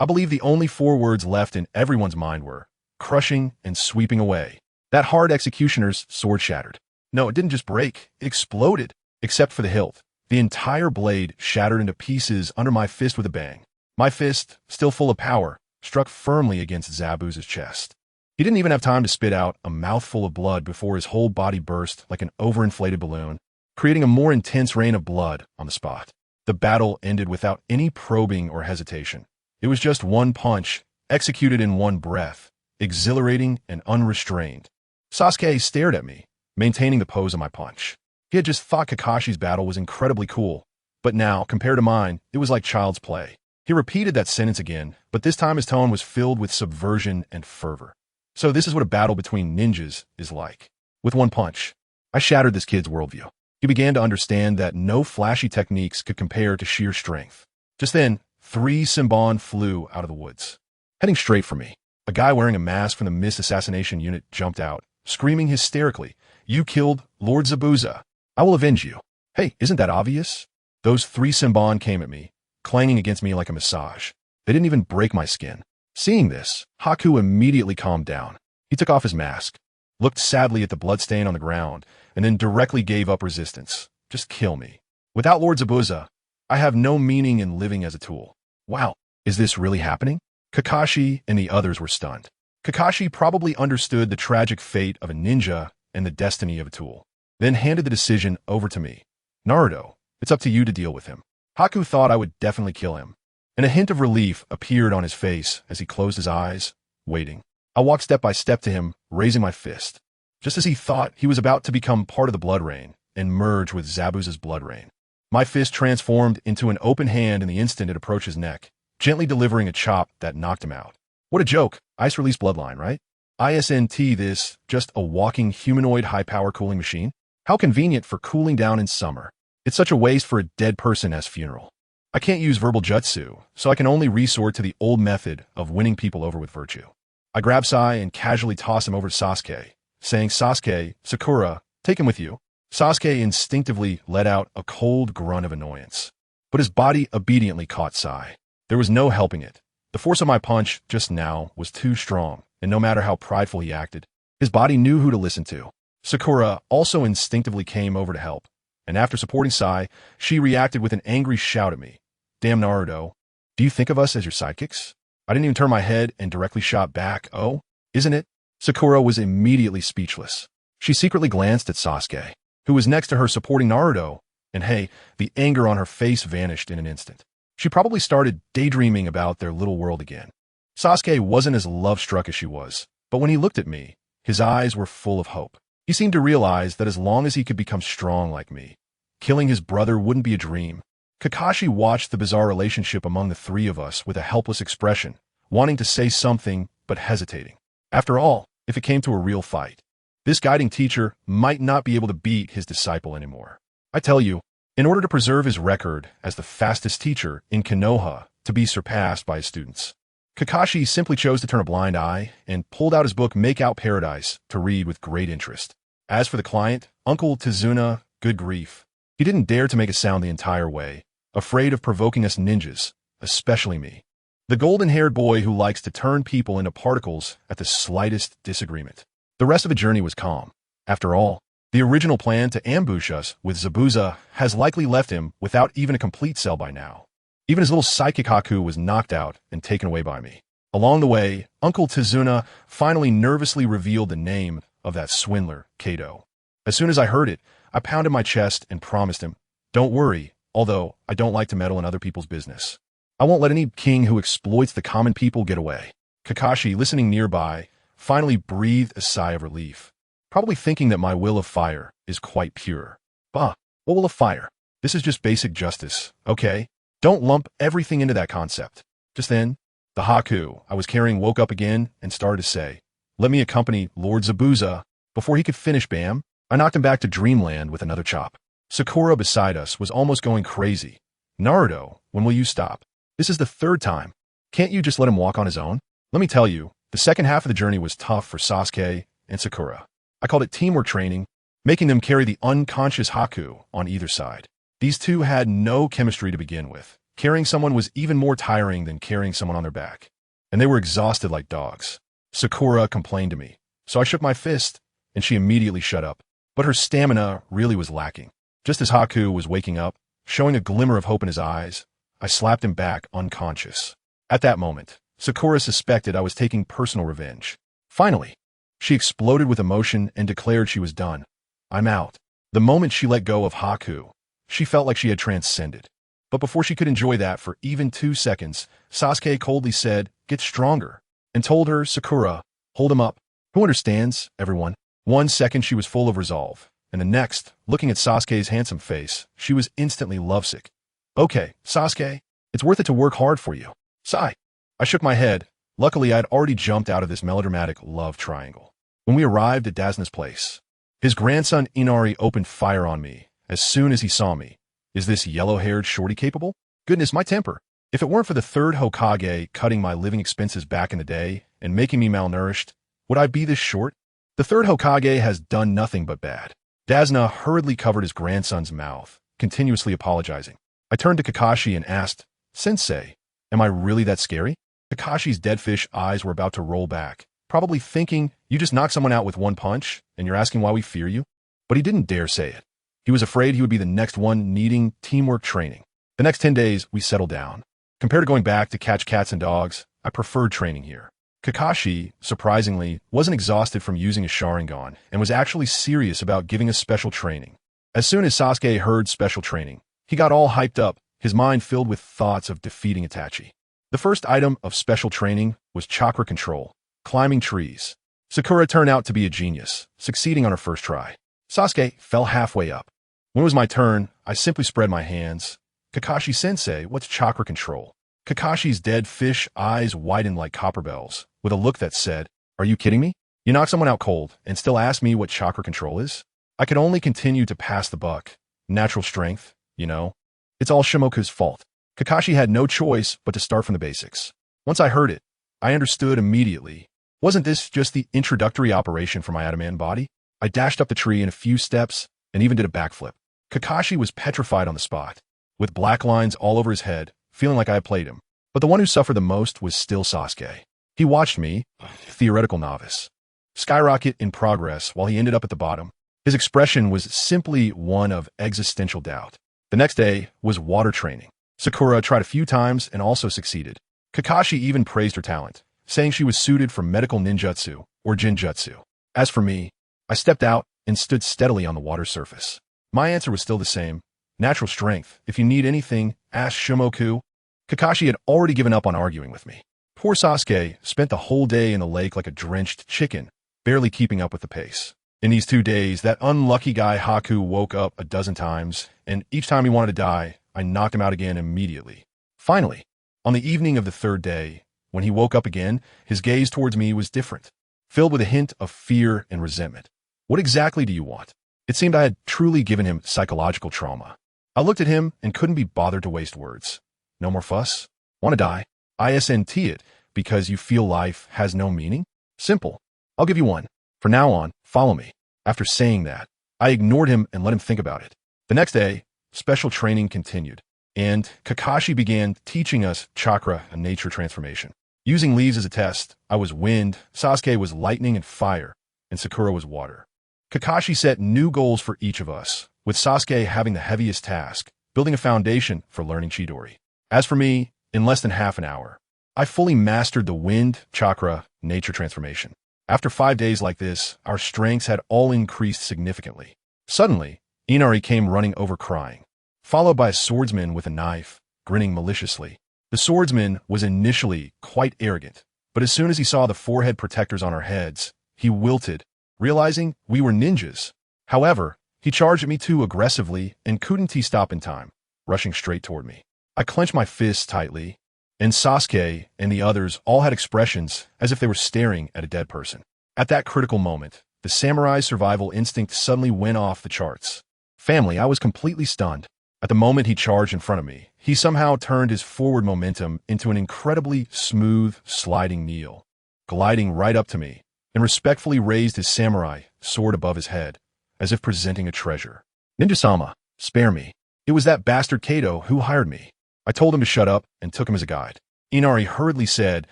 I believe the only four words left in everyone's mind were, crushing and sweeping away. That hard executioner's sword shattered. No, it didn't just break, it exploded, except for the hilt. The entire blade shattered into pieces under my fist with a bang. My fist, still full of power, struck firmly against Zabuza's chest. He didn't even have time to spit out a mouthful of blood before his whole body burst like an overinflated balloon, creating a more intense rain of blood on the spot. The battle ended without any probing or hesitation. It was just one punch, executed in one breath, exhilarating and unrestrained. Sasuke stared at me, maintaining the pose of my punch. He had just thought Kakashi's battle was incredibly cool, but now, compared to mine, it was like child's play. He repeated that sentence again, but this time his tone was filled with subversion and fervor. So this is what a battle between ninjas is like. With one punch, I shattered this kid's worldview. He began to understand that no flashy techniques could compare to sheer strength. Just then, 3 Senbon flew out of the woods, heading straight for me. A guy wearing a mask from the Mist Assassination Unit jumped out, screaming hysterically, "You killed Lord Zabuza. I will avenge you." Hey, isn't that obvious? Those 3 Senbon came at me, clanging against me like a massage. They didn't even break my skin. Seeing this, Haku immediately calmed down. He took off his mask, looked sadly at the bloodstain on the ground, and then directly gave up resistance. Just kill me. Without Lord Zabuza, I have no meaning in living as a tool. Wow, is this really happening? Kakashi and the others were stunned. Kakashi probably understood the tragic fate of a ninja and the destiny of a tool, then handed the decision over to me. Naruto, it's up to you to deal with him. Haku thought I would definitely kill him, and a hint of relief appeared on his face as he closed his eyes, waiting. I walked step by step to him, raising my fist. Just as he thought he was about to become part of the blood rain and merge with Zabuza's blood rain. My fist transformed into an open hand in the instant it approached his neck, gently delivering a chop that knocked him out. What a joke. Ice release bloodline, right? ISNT this, just a walking humanoid high-power cooling machine? How convenient for cooling down in summer. It's such a waste for a dead person as funeral. I can't use verbal jutsu, so I can only resort to the old method of winning people over with virtue. I grab Sai and casually toss him over to Sasuke, saying, Sasuke, Sakura, take him with you. Sasuke instinctively let out a cold grunt of annoyance. But his body obediently caught Sai. There was no helping it. The force of my punch just now was too strong, and no matter how prideful he acted, his body knew who to listen to. Sakura also instinctively came over to help, and after supporting Sai, she reacted with an angry shout at me. Damn Naruto, do you think of us as your sidekicks? I didn't even turn my head and directly shot back. Oh, isn't it? Sakura was immediately speechless. She secretly glanced at Sasuke, who was next to her supporting Naruto, and hey, the anger on her face vanished in an instant. She probably started daydreaming about their little world again. Sasuke wasn't as love-struck as she was, but when he looked at me, his eyes were full of hope. He seemed to realize that as long as he could become strong like me, killing his brother wouldn't be a dream. Kakashi watched the bizarre relationship among the three of us with a helpless expression, wanting to say something but hesitating. After all, if it came to a real fight, this guiding teacher might not be able to beat his disciple anymore. I tell you, in order to preserve his record as the fastest teacher in Konoha to be surpassed by his students, Kakashi simply chose to turn a blind eye and pulled out his book Make Out Paradise to read with great interest. As for the client, Uncle Tizuna, good grief. He didn't dare to make a sound the entire way, afraid of provoking us ninjas, especially me. The golden-haired boy who likes to turn people into particles at the slightest disagreement. The rest of the journey was calm. After all, the original plan to ambush us with Zabuza has likely left him without even a complete cell by now. Even his little psychic Haku was knocked out and taken away by me. Along the way, Uncle Tizuna finally nervously revealed the name of that swindler, Kato. As soon as I heard it, I pounded my chest and promised him, don't worry, although I don't like to meddle in other people's business. I won't let any king who exploits the common people get away. Kakashi, listening nearby, finally breathed a sigh of relief, probably thinking that my will of fire is quite pure. Bah, what will of fire? This is just basic justice, okay? Don't lump everything into that concept. Just then, the Haku I was carrying woke up again and started to say, let me accompany Lord Zabuza. Before he could finish bam, I knocked him back to dreamland with another chop. Sakura beside us was almost going crazy. Naruto, when will you stop? This is the third time. Can't you just let him walk on his own? Let me tell you, the second half of the journey was tough for Sasuke and Sakura. I called it teamwork training, making them carry the unconscious Haku on either side. These two had no chemistry to begin with. Carrying someone was even more tiring than carrying someone on their back. And they were exhausted like dogs. Sakura complained to me, so I shook my fist, and she immediately shut up. But her stamina really was lacking. Just as Haku was waking up, showing a glimmer of hope in his eyes, I slapped him back unconscious. At that moment, Sakura suspected I was taking personal revenge. Finally, she exploded with emotion and declared she was done. I'm out. The moment she let go of Haku, she felt like she had transcended. But before she could enjoy that for even 2 seconds, Sasuke coldly said, get stronger, and told her, Sakura, hold him up. Who understands, everyone? 1 second she was full of resolve, and the next, looking at Sasuke's handsome face, she was instantly lovesick. Okay, Sasuke, it's worth it to work hard for you. Sigh. I shook my head. Luckily, I had already jumped out of this melodramatic love triangle. When we arrived at Dazna's place, his grandson Inari opened fire on me as soon as he saw me. Is this yellow-haired shorty capable? Goodness, my temper. If it weren't for the third Hokage cutting my living expenses back in the day and making me malnourished, would I be this short? The third Hokage has done nothing but bad. Dazna hurriedly covered his grandson's mouth, continuously apologizing. I turned to Kakashi and asked, Sensei, am I really that scary? Kakashi's deadfish eyes were about to roll back, probably thinking, you just knocked someone out with one punch, and you're asking why we fear you? But he didn't dare say it. He was afraid he would be the next one needing teamwork training. The next 10 days, we settled down. Compared to going back to catch cats and dogs, I preferred training here. Kakashi, surprisingly, wasn't exhausted from using his Sharingan and was actually serious about giving us special training. As soon as Sasuke heard special training, he got all hyped up, his mind filled with thoughts of defeating Itachi. The first item of special training was chakra control, climbing trees. Sakura turned out to be a genius, succeeding on her first try. Sasuke fell halfway up. When it was my turn, I simply spread my hands. Kakashi-sensei, what's chakra control? Kakashi's dead fish eyes widened like copper bells, with a look that said, "Are you kidding me? You knock someone out cold and still ask me what chakra control is?" I could only continue to pass the buck. Natural strength, you know. It's all Shimoku's fault. Kakashi had no choice but to start from the basics. Once I heard it, I understood immediately. Wasn't this just the introductory operation for my Adamantine Body? I dashed up the tree in a few steps and even did a backflip. Kakashi was petrified on the spot, with black lines all over his head, feeling like I had played him. But the one who suffered the most was still Sasuke. He watched me, theoretical novice, skyrocket in progress while he ended up at the bottom. His expression was simply one of existential doubt. The next day was water training. Sakura tried a few times and also succeeded. Kakashi even praised her talent, saying she was suited for medical ninjutsu or jinjutsu. As for me, I stepped out and stood steadily on the water surface. My answer was still the same. Natural strength. If you need anything, ask Shimoku. Kakashi had already given up on arguing with me. Poor Sasuke spent the whole day in the lake like a drenched chicken, barely keeping up with the pace. In these 2 days, that unlucky guy Haku woke up a dozen times, and each time he wanted to die, I knocked him out again immediately. Finally, on the evening of the 3rd day, when he woke up again, his gaze towards me was different, filled with a hint of fear and resentment. What exactly do you want? It seemed I had truly given him psychological trauma. I looked at him and couldn't be bothered to waste words. No more fuss? Want to die? ISNT it because you feel life has no meaning? Simple. I'll give you one. From now on, follow me. After saying that, I ignored him and let him think about it. The next day, special training continued, and Kakashi began teaching us chakra and nature transformation. Using leaves as a test, I was wind, Sasuke was lightning and fire, and Sakura was water. Kakashi set new goals for each of us, with Sasuke having the heaviest task, building a foundation for learning Chidori. As for me, in less than half an hour, I fully mastered the wind, chakra, nature transformation. After 5 days like this, our strengths had all increased significantly. Suddenly, Inari came running over crying, followed by a swordsman with a knife, grinning maliciously. The swordsman was initially quite arrogant, but as soon as he saw the forehead protectors on our heads, he wilted, realizing we were ninjas. However, he charged at me too aggressively and couldn't stop in time, rushing straight toward me. I clenched my fists tightly, and Sasuke and the others all had expressions as if they were staring at a dead person. At that critical moment, the samurai's survival instinct suddenly went off the charts. Family, I was completely stunned. At the moment he charged in front of me, he somehow turned his forward momentum into an incredibly smooth, sliding kneel, gliding right up to me, and respectfully raised his samurai sword above his head, as if presenting a treasure. "Ninja-sama, spare me. It was that bastard Kato who hired me." I told him to shut up and took him as a guide. Inari hurriedly said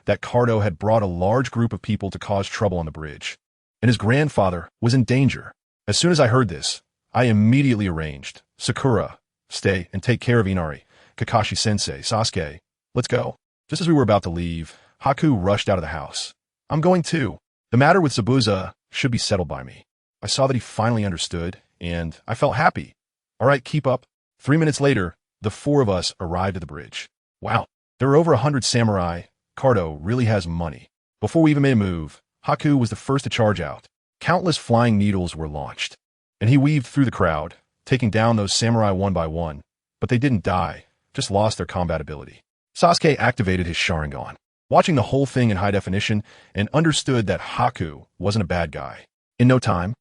that Kato had brought a large group of people to cause trouble on the bridge, and his grandfather was in danger. As soon as I heard this, I immediately arranged, "Sakura, stay and take care of Inari. Kakashi-sensei, Sasuke, let's go." Just as we were about to leave, Haku rushed out of the house. "I'm going too. The matter with Zabuza should be settled by me." I saw that he finally understood, and I felt happy. "All right, keep up." 3 minutes later, the 4 of us arrived at the bridge. Wow, there were over 100 samurai. Kato really has money. Before we even made a move, Haku was the first to charge out. Countless flying needles were launched, and he weaved through the crowd, taking down those samurai one by one. But they didn't die, just lost their combat ability. Sasuke activated his Sharingan, watching the whole thing in high definition, and understood that Haku wasn't a bad guy. In no time,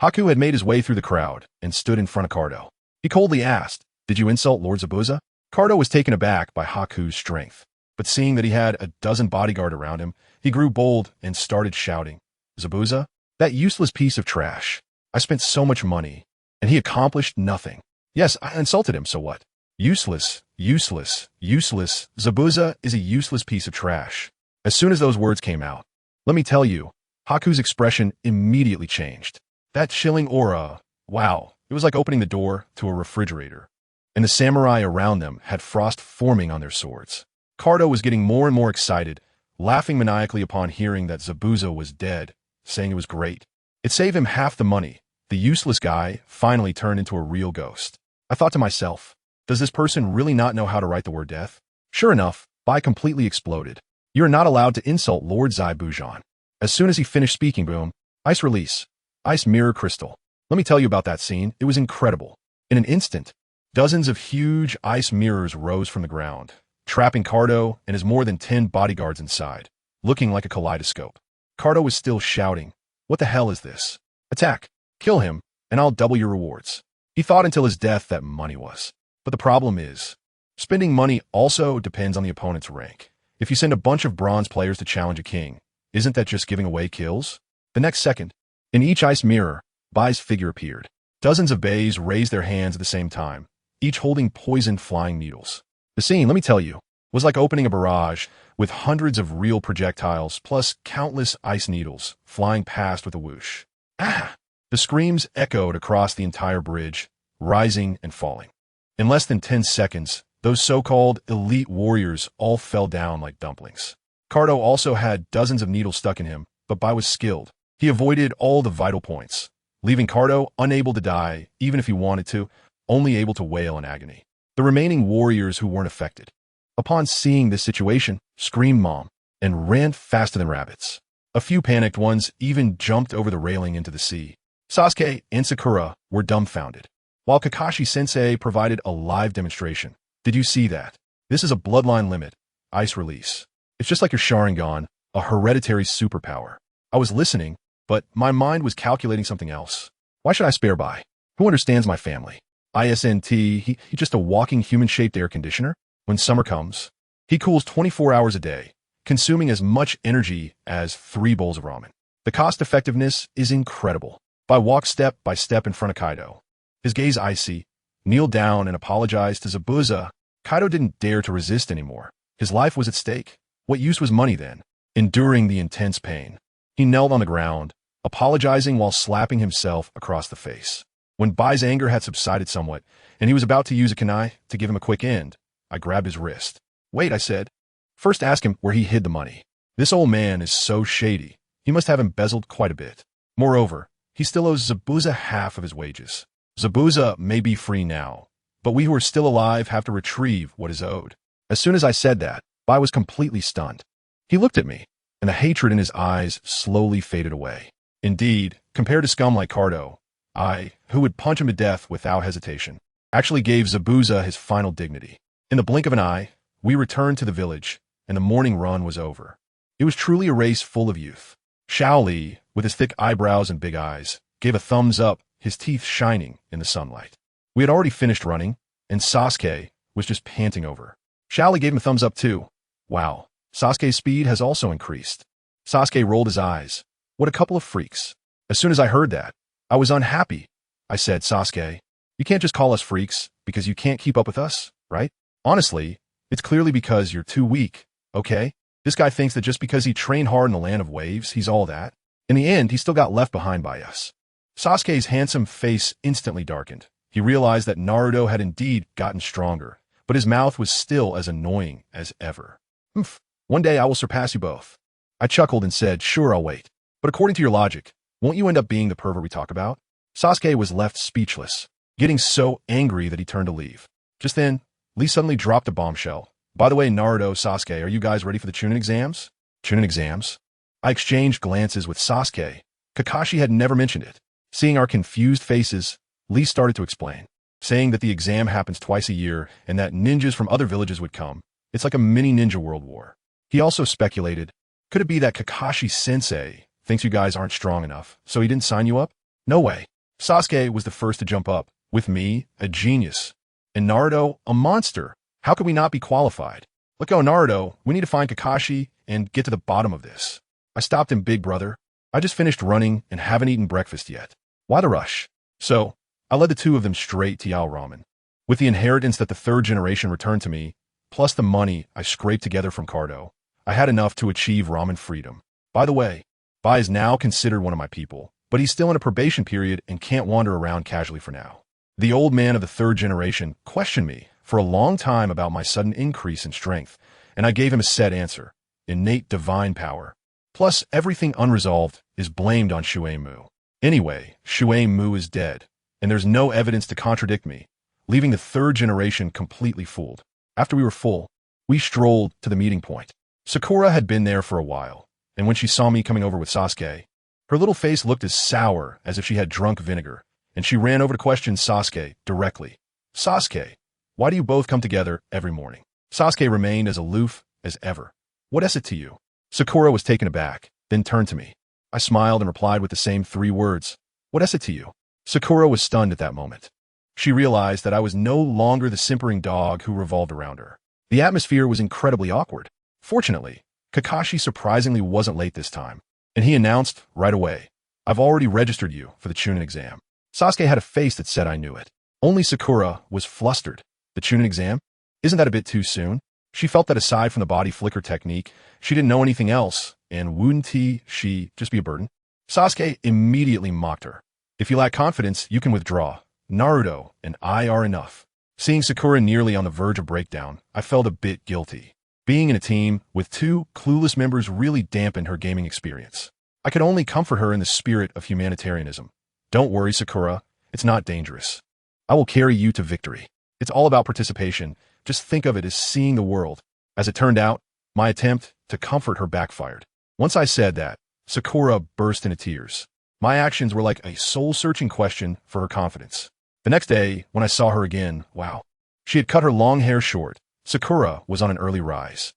Haku had made his way through the crowd and stood in front of Kato. He coldly asked, "Did you insult Lord Zabuza?" Kato was taken aback by Haku's strength, but seeing that he had a dozen bodyguard around him, he grew bold and started shouting, "Zabuza? That useless piece of trash. I spent so much money, and he accomplished nothing. Yes, I insulted him, so what? Useless, useless, useless. Zabuza is a useless piece of trash." As soon as those words came out, let me tell you, Haku's expression immediately changed. That chilling aura, wow, it was like opening the door to a refrigerator. And the samurai around them had frost forming on their swords. Kato was getting more and more excited, laughing maniacally upon hearing that Zabuza was dead, saying it was great. It saved him half the money. The useless guy finally turned into a real ghost. I thought to myself, Does this person really not know how to write the word death? Sure enough, Bai completely exploded. You are not allowed to insult Lord Zabuza. As soon as he finished speaking, boom, ice release, ice mirror crystal. Let me tell you about that scene. It was incredible. In an instant, dozens of huge ice mirrors rose from the ground, trapping Cardo and his more than 10 bodyguards inside, looking like a kaleidoscope. Cardo was still shouting, "What the hell is this? Attack! Kill him, and I'll double your rewards." He thought until his death that money was. But the problem is, spending money also depends on the opponent's rank. If you send a bunch of bronze players to challenge a king, isn't that just giving away kills? The next second, in each ice mirror, Bai's figure appeared. Dozens of bays raised their hands at the same time, each holding poisoned flying needles. The scene, let me tell you, was like opening a barrage with hundreds of real projectiles plus countless ice needles flying past with a whoosh. Ah! The screams echoed across the entire bridge, rising and falling. In less than 10 seconds, those so-called elite warriors all fell down like dumplings. Cardo also had dozens of needles stuck in him, but Bai was skilled. He avoided all the vital points, leaving Cardo unable to die, even if he wanted to, only able to wail in agony. The remaining warriors who weren't affected, upon seeing this situation, screamed mom and ran faster than rabbits. A few panicked ones even jumped over the railing into the sea. Sasuke and Sakura were dumbfounded, while Kakashi-sensei provided a live demonstration. Did you see that? This is a bloodline limit, ice release. It's just like your Sharingan, a hereditary superpower. I was listening, but my mind was calculating something else. Why should I spare Bai? Who understands my family? ISNT, he's just a walking human-shaped air conditioner. When summer comes, he cools 24 hours a day, consuming as much energy as 3 bowls of ramen. The cost-effectiveness is incredible. Bai walked step by step in front of Kaido, his gaze icy, kneeled down and apologized to Zabuza. Kaido didn't dare to resist anymore. His life was at stake. What use was money then? Enduring the intense pain, he knelt on the ground, apologizing while slapping himself across the face. When Bai's anger had subsided somewhat, and he was about to use a kunai to give him a quick end, I grabbed his wrist. "Wait," I said. "First ask him where he hid the money. This old man is so shady. He must have embezzled quite a bit. Moreover, he still owes Zabuza half of his wages. Zabuza may be free now, but we who are still alive have to retrieve what is owed." As soon as I said that, Bai was completely stunned. He looked at me, and the hatred in his eyes slowly faded away. Indeed, compared to scum like Cardo, I, who would punch him to death without hesitation, actually gave Zabuza his final dignity. In the blink of an eye, we returned to the village, and the morning run was over. It was truly a race full of youth. Xiao Li, with his thick eyebrows and big eyes, gave a thumbs up, his teeth shining in the sunlight. We had already finished running, and Sasuke was just panting over. Xiao Li gave him a thumbs up too. Wow, Sasuke's speed has also increased. Sasuke rolled his eyes. What a couple of freaks. As soon as I heard that, I was unhappy. I said, "Sasuke, you can't just call us freaks because you can't keep up with us, right? Honestly, it's clearly because you're too weak, okay? This guy thinks that just because he trained hard in the land of waves, he's all that. In the end, he still got left behind by us." Sasuke's handsome face instantly darkened. He realized that Naruto had indeed gotten stronger, but his mouth was still as annoying as ever. "Humph, one day I will surpass you both." I chuckled and said, "Sure, I'll wait. But according to your logic, won't you end up being the pervert we talk about?" Sasuke was left speechless, getting so angry that he turned to leave. Just then, Lee suddenly dropped a bombshell. "By the way, Naruto, Sasuke, are you guys ready for the Chunin Exams?" Chunin Exams? I exchanged glances with Sasuke. Kakashi had never mentioned it. Seeing our confused faces, Lee started to explain, saying that the exam happens twice a year and that ninjas from other villages would come. It's like a mini ninja world war. He also speculated, could it be that Kakashi-sensei thinks you guys aren't strong enough, so he didn't sign you up? No way. Sasuke was the first to jump up, with me, a genius, and Naruto, a monster. How could we not be qualified? Let go, Naruto. We need to find Kakashi and get to the bottom of this. I stopped him, big brother. I just finished running and haven't eaten breakfast yet. Why the rush? So, I led the two of them straight to Yao Ramen. With the inheritance that the third generation returned to me, plus the money I scraped together from Cardo, I had enough to achieve ramen freedom. By the way, Bai is now considered one of my people, but he's still in a probation period and can't wander around casually for now. The old man of the third generation questioned me for a long time about my sudden increase in strength, and I gave him a set answer: innate divine power. Plus, everything unresolved is blamed on Shuei Mu. Anyway, Shuei Mu is dead, and there's no evidence to contradict me. leaving the third generation completely fooled. After we were full, we strolled to the meeting point. Sakura had been there for a while, and when she saw me coming over with Sasuke, her little face looked as sour as if she had drunk vinegar, and she ran over to question Sasuke directly. Sasuke, why do you both come together every morning? Sasuke remained as aloof as ever. What is it to you? Sakura was taken aback, then turned to me. I smiled and replied with the same 3 words. What is it to you? Sakura was stunned at that moment. She realized that I was no longer the simpering dog who revolved around her. The atmosphere was incredibly awkward. Fortunately, Kakashi surprisingly wasn't late this time, and he announced right away, I've already registered you for the Chunin Exam. Sasuke had a face that said I knew it. Only Sakura was flustered. The Chunin Exam? Isn't that a bit too soon? She felt that aside from the body flicker technique, she didn't know anything else, and wouldn't she just be a burden? Sasuke immediately mocked her. If you lack confidence, you can withdraw. Naruto and I are enough. Seeing Sakura nearly on the verge of breakdown, I felt a bit guilty. Being in a team with 2 clueless members really dampened her gaming experience. I could only comfort her in the spirit of humanitarianism. Don't worry, Sakura. It's not dangerous. I will carry you to victory. It's all about participation. Just think of it as seeing the world. As it turned out, my attempt to comfort her backfired. Once I said that, Sakura burst into tears. My actions were like a soul-searching question for her confidence. The next day, when I saw her again, wow. She had cut her long hair short. Sakura was on an early rise.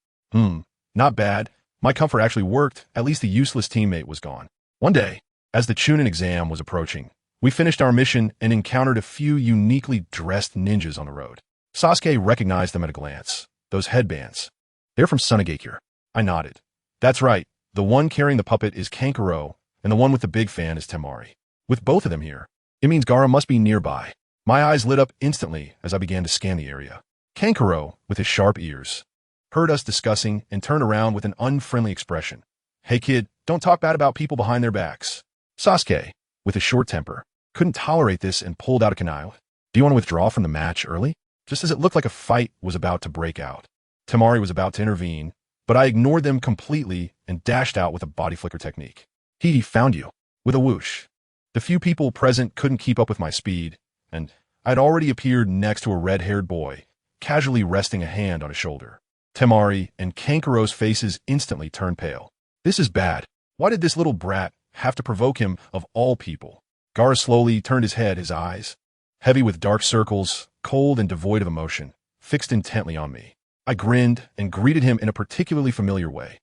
Not bad. My comfort actually worked. At least the useless teammate was gone. One day, as the Chunin Exam was approaching, we finished our mission and encountered a few uniquely dressed ninjas on the road. Sasuke recognized them at a glance. Those headbands. They're from Sunagakure. I nodded. That's right. The one carrying the puppet is Kankuro, and the one with the big fan is Temari. With both of them here, it means Gaara must be nearby. My eyes lit up instantly as I began to scan the area. Kankuro, with his sharp ears, heard us discussing and turned around with an unfriendly expression. Hey kid, don't talk bad about people behind their backs. Sasuke, with his short temper, couldn't tolerate this and pulled out a kunai. Do you want to withdraw from the match early? Just as it looked like a fight was about to break out. Temari was about to intervene, but I ignored them completely and dashed out with a body flicker technique. Hehe found you. With a whoosh. The few people present couldn't keep up with my speed, and I'd already appeared next to a red-haired boy, casually resting a hand on his shoulder. Temari and Kankuro's faces instantly turned pale. This is bad. Why did this little brat have to provoke him of all people? Gaara slowly turned his head, his eyes, heavy with dark circles, cold and devoid of emotion, fixed intently on me. I grinned and greeted him in a particularly familiar way.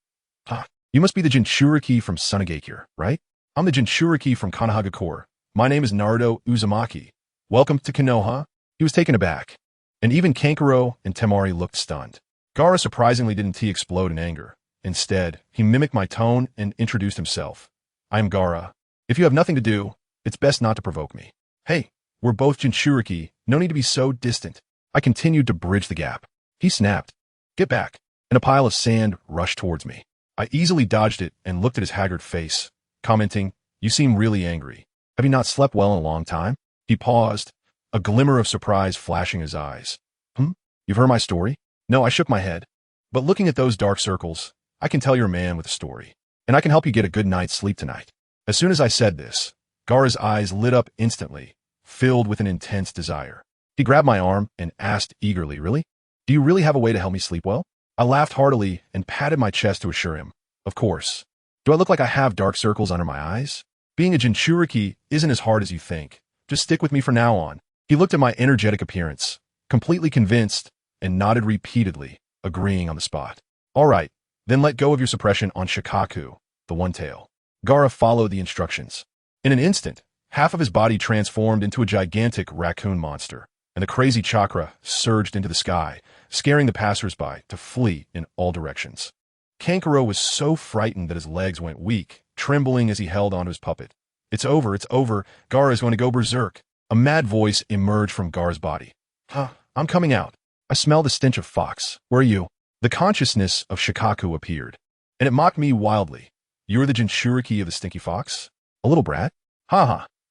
You must be the Jinchuriki from Sunagakure, right? I'm the Jinchuriki from Konohagakure. My name is Naruto Uzumaki. Welcome to Konoha. He was taken aback, and even Kankuro and Temari looked stunned. Gaara surprisingly didn't explode in anger. Instead, he mimicked my tone and introduced himself. I am Gaara. If you have nothing to do, it's best not to provoke me. Hey, we're both Jinchuriki. No need to be so distant. I continued to bridge the gap. He snapped. Get back. And a pile of sand rushed towards me. I easily dodged it and looked at his haggard face, commenting, You seem really angry. Have you not slept well in a long time? He paused, a glimmer of surprise flashing his eyes. You've heard my story? No, I shook my head. But looking at those dark circles, I can tell you're a man with a story. And I can help you get a good night's sleep tonight. As soon as I said this, Gaara's eyes lit up instantly, filled with an intense desire. He grabbed my arm and asked eagerly, Really? Do you really have a way to help me sleep well? I laughed heartily and patted my chest to assure him. Of course. Do I look like I have dark circles under my eyes? Being a Jinchuriki isn't as hard as you think. Just stick with me from now on. He looked at my energetic appearance, completely convinced, and nodded repeatedly, agreeing on the spot. All right, then let go of your suppression on Shukaku, the one-tail. Gaara followed the instructions. In an instant, half of his body transformed into a gigantic raccoon monster, and the crazy chakra surged into the sky, scaring the passersby to flee in all directions. Kankuro was so frightened that his legs went weak, trembling as he held onto his puppet. It's over, Gaara is going to go berserk. A mad voice emerged from Gaara's body. I'm coming out. I smell the stench of fox. Where are you? The consciousness of Shukaku appeared, and it mocked me wildly. You're the Jinchuriki of the stinky fox? A little brat?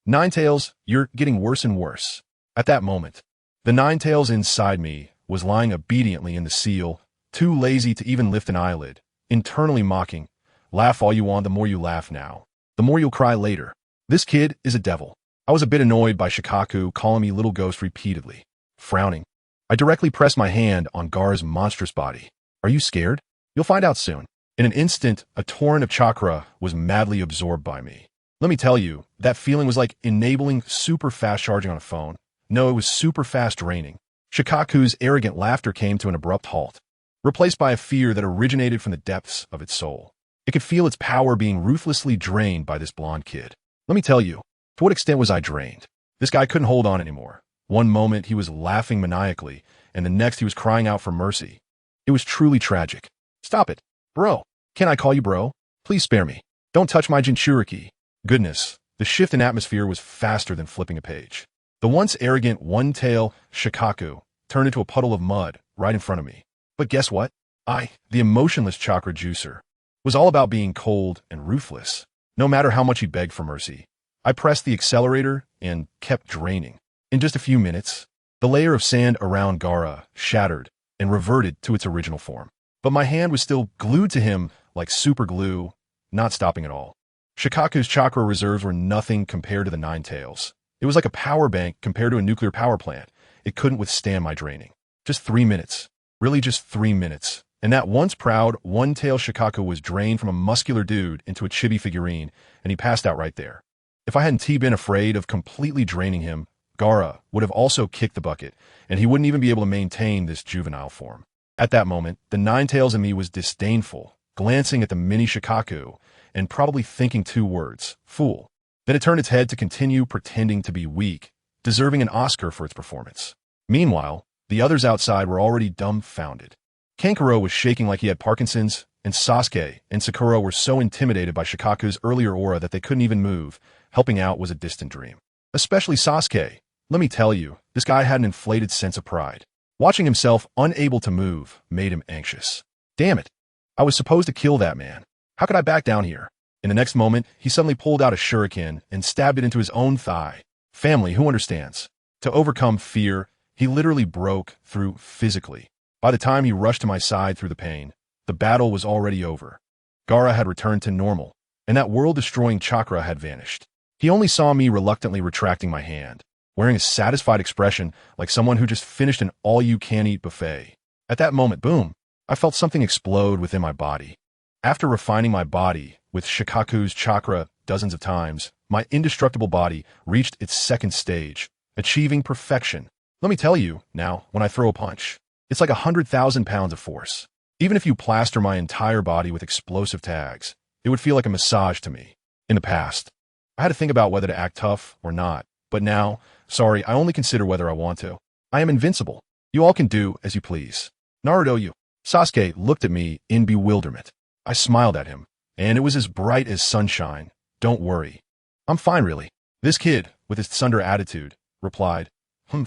Ninetails, you're getting worse and worse. At that moment, the Ninetails inside me was lying obediently in the seal, too lazy to even lift an eyelid, internally mocking, Laugh all you want, the more you laugh now, the more you'll cry later. This kid is a devil. I was a bit annoyed by Shukaku calling me little ghost repeatedly. Frowning, I directly pressed my hand on Gaara's monstrous body. Are you scared? You'll find out soon. In an instant, a torrent of chakra was madly absorbed by me. Let me tell you, that feeling was like enabling super fast charging on a phone. No, it was super fast draining. Shukaku's arrogant laughter came to an abrupt halt, replaced by a fear that originated from the depths of its soul. It could feel its power being ruthlessly drained by this blonde kid. Let me tell you, to what extent was I drained? This guy couldn't hold on anymore. One moment he was laughing maniacally, and the next he was crying out for mercy. It was truly tragic. Stop it. Bro. Can I call you bro? Please spare me. Don't touch my Jinchuriki. Goodness, the shift in atmosphere was faster than flipping a page. The once arrogant one-tail Shukaku turned into a puddle of mud right in front of me. But guess what? I, the emotionless chakra juicer, was all about being cold and ruthless. No matter how much he begged for mercy, I pressed the accelerator and kept draining. In just a few minutes, the layer of sand around Gaara shattered and reverted to its original form. But my hand was still glued to him like super glue, not stopping at all. Shukaku's chakra reserves were nothing compared to the Nine Tails. It was like a power bank compared to a nuclear power plant. It couldn't withstand my draining. Just 3 minutes. Really just 3 minutes. And that once proud, one-tail Shukaku was drained from a muscular dude into a chibi figurine, and he passed out right there. If I hadn't been afraid of completely draining him, Gaara would have also kicked the bucket, and he wouldn't even be able to maintain this juvenile form. At that moment, the Nine Tails in me was disdainful, glancing at the mini Shukaku, and probably thinking 2 words, fool. Then it turned its head to continue pretending to be weak, deserving an Oscar for its performance. Meanwhile, the others outside were already dumbfounded. Kankuro was shaking like he had Parkinson's, and Sasuke and Sakura were so intimidated by Shukaku's earlier aura that they couldn't even move. Helping out was a distant dream. Especially Sasuke. Let me tell you, this guy had an inflated sense of pride. Watching himself unable to move made him anxious. Damn it. I was supposed to kill that man. How could I back down here? In the next moment, he suddenly pulled out a shuriken and stabbed it into his own thigh. Family, who understands? To overcome fear, he literally broke through physically. By the time he rushed to my side through the pain, the battle was already over. Gaara had returned to normal, and that world-destroying chakra had vanished. He only saw me reluctantly retracting my hand, wearing a satisfied expression like someone who just finished an all-you-can-eat buffet. At that moment, boom, I felt something explode within my body. After refining my body with Shukaku's chakra dozens of times, my indestructible body reached its second stage, achieving perfection. Let me tell you, now, when I throw a punch, it's like 100,000 pounds of force. Even if you plaster my entire body with explosive tags, it would feel like a massage to me. In the past, I had to think about whether to act tough or not, but now, sorry, I only consider whether I want to. I am invincible. You all can do as you please. Naruto, you. Sasuke looked at me in bewilderment. I smiled at him, and it was as bright as sunshine. Don't worry. I'm fine, really. This kid, with his thunder attitude, replied, Who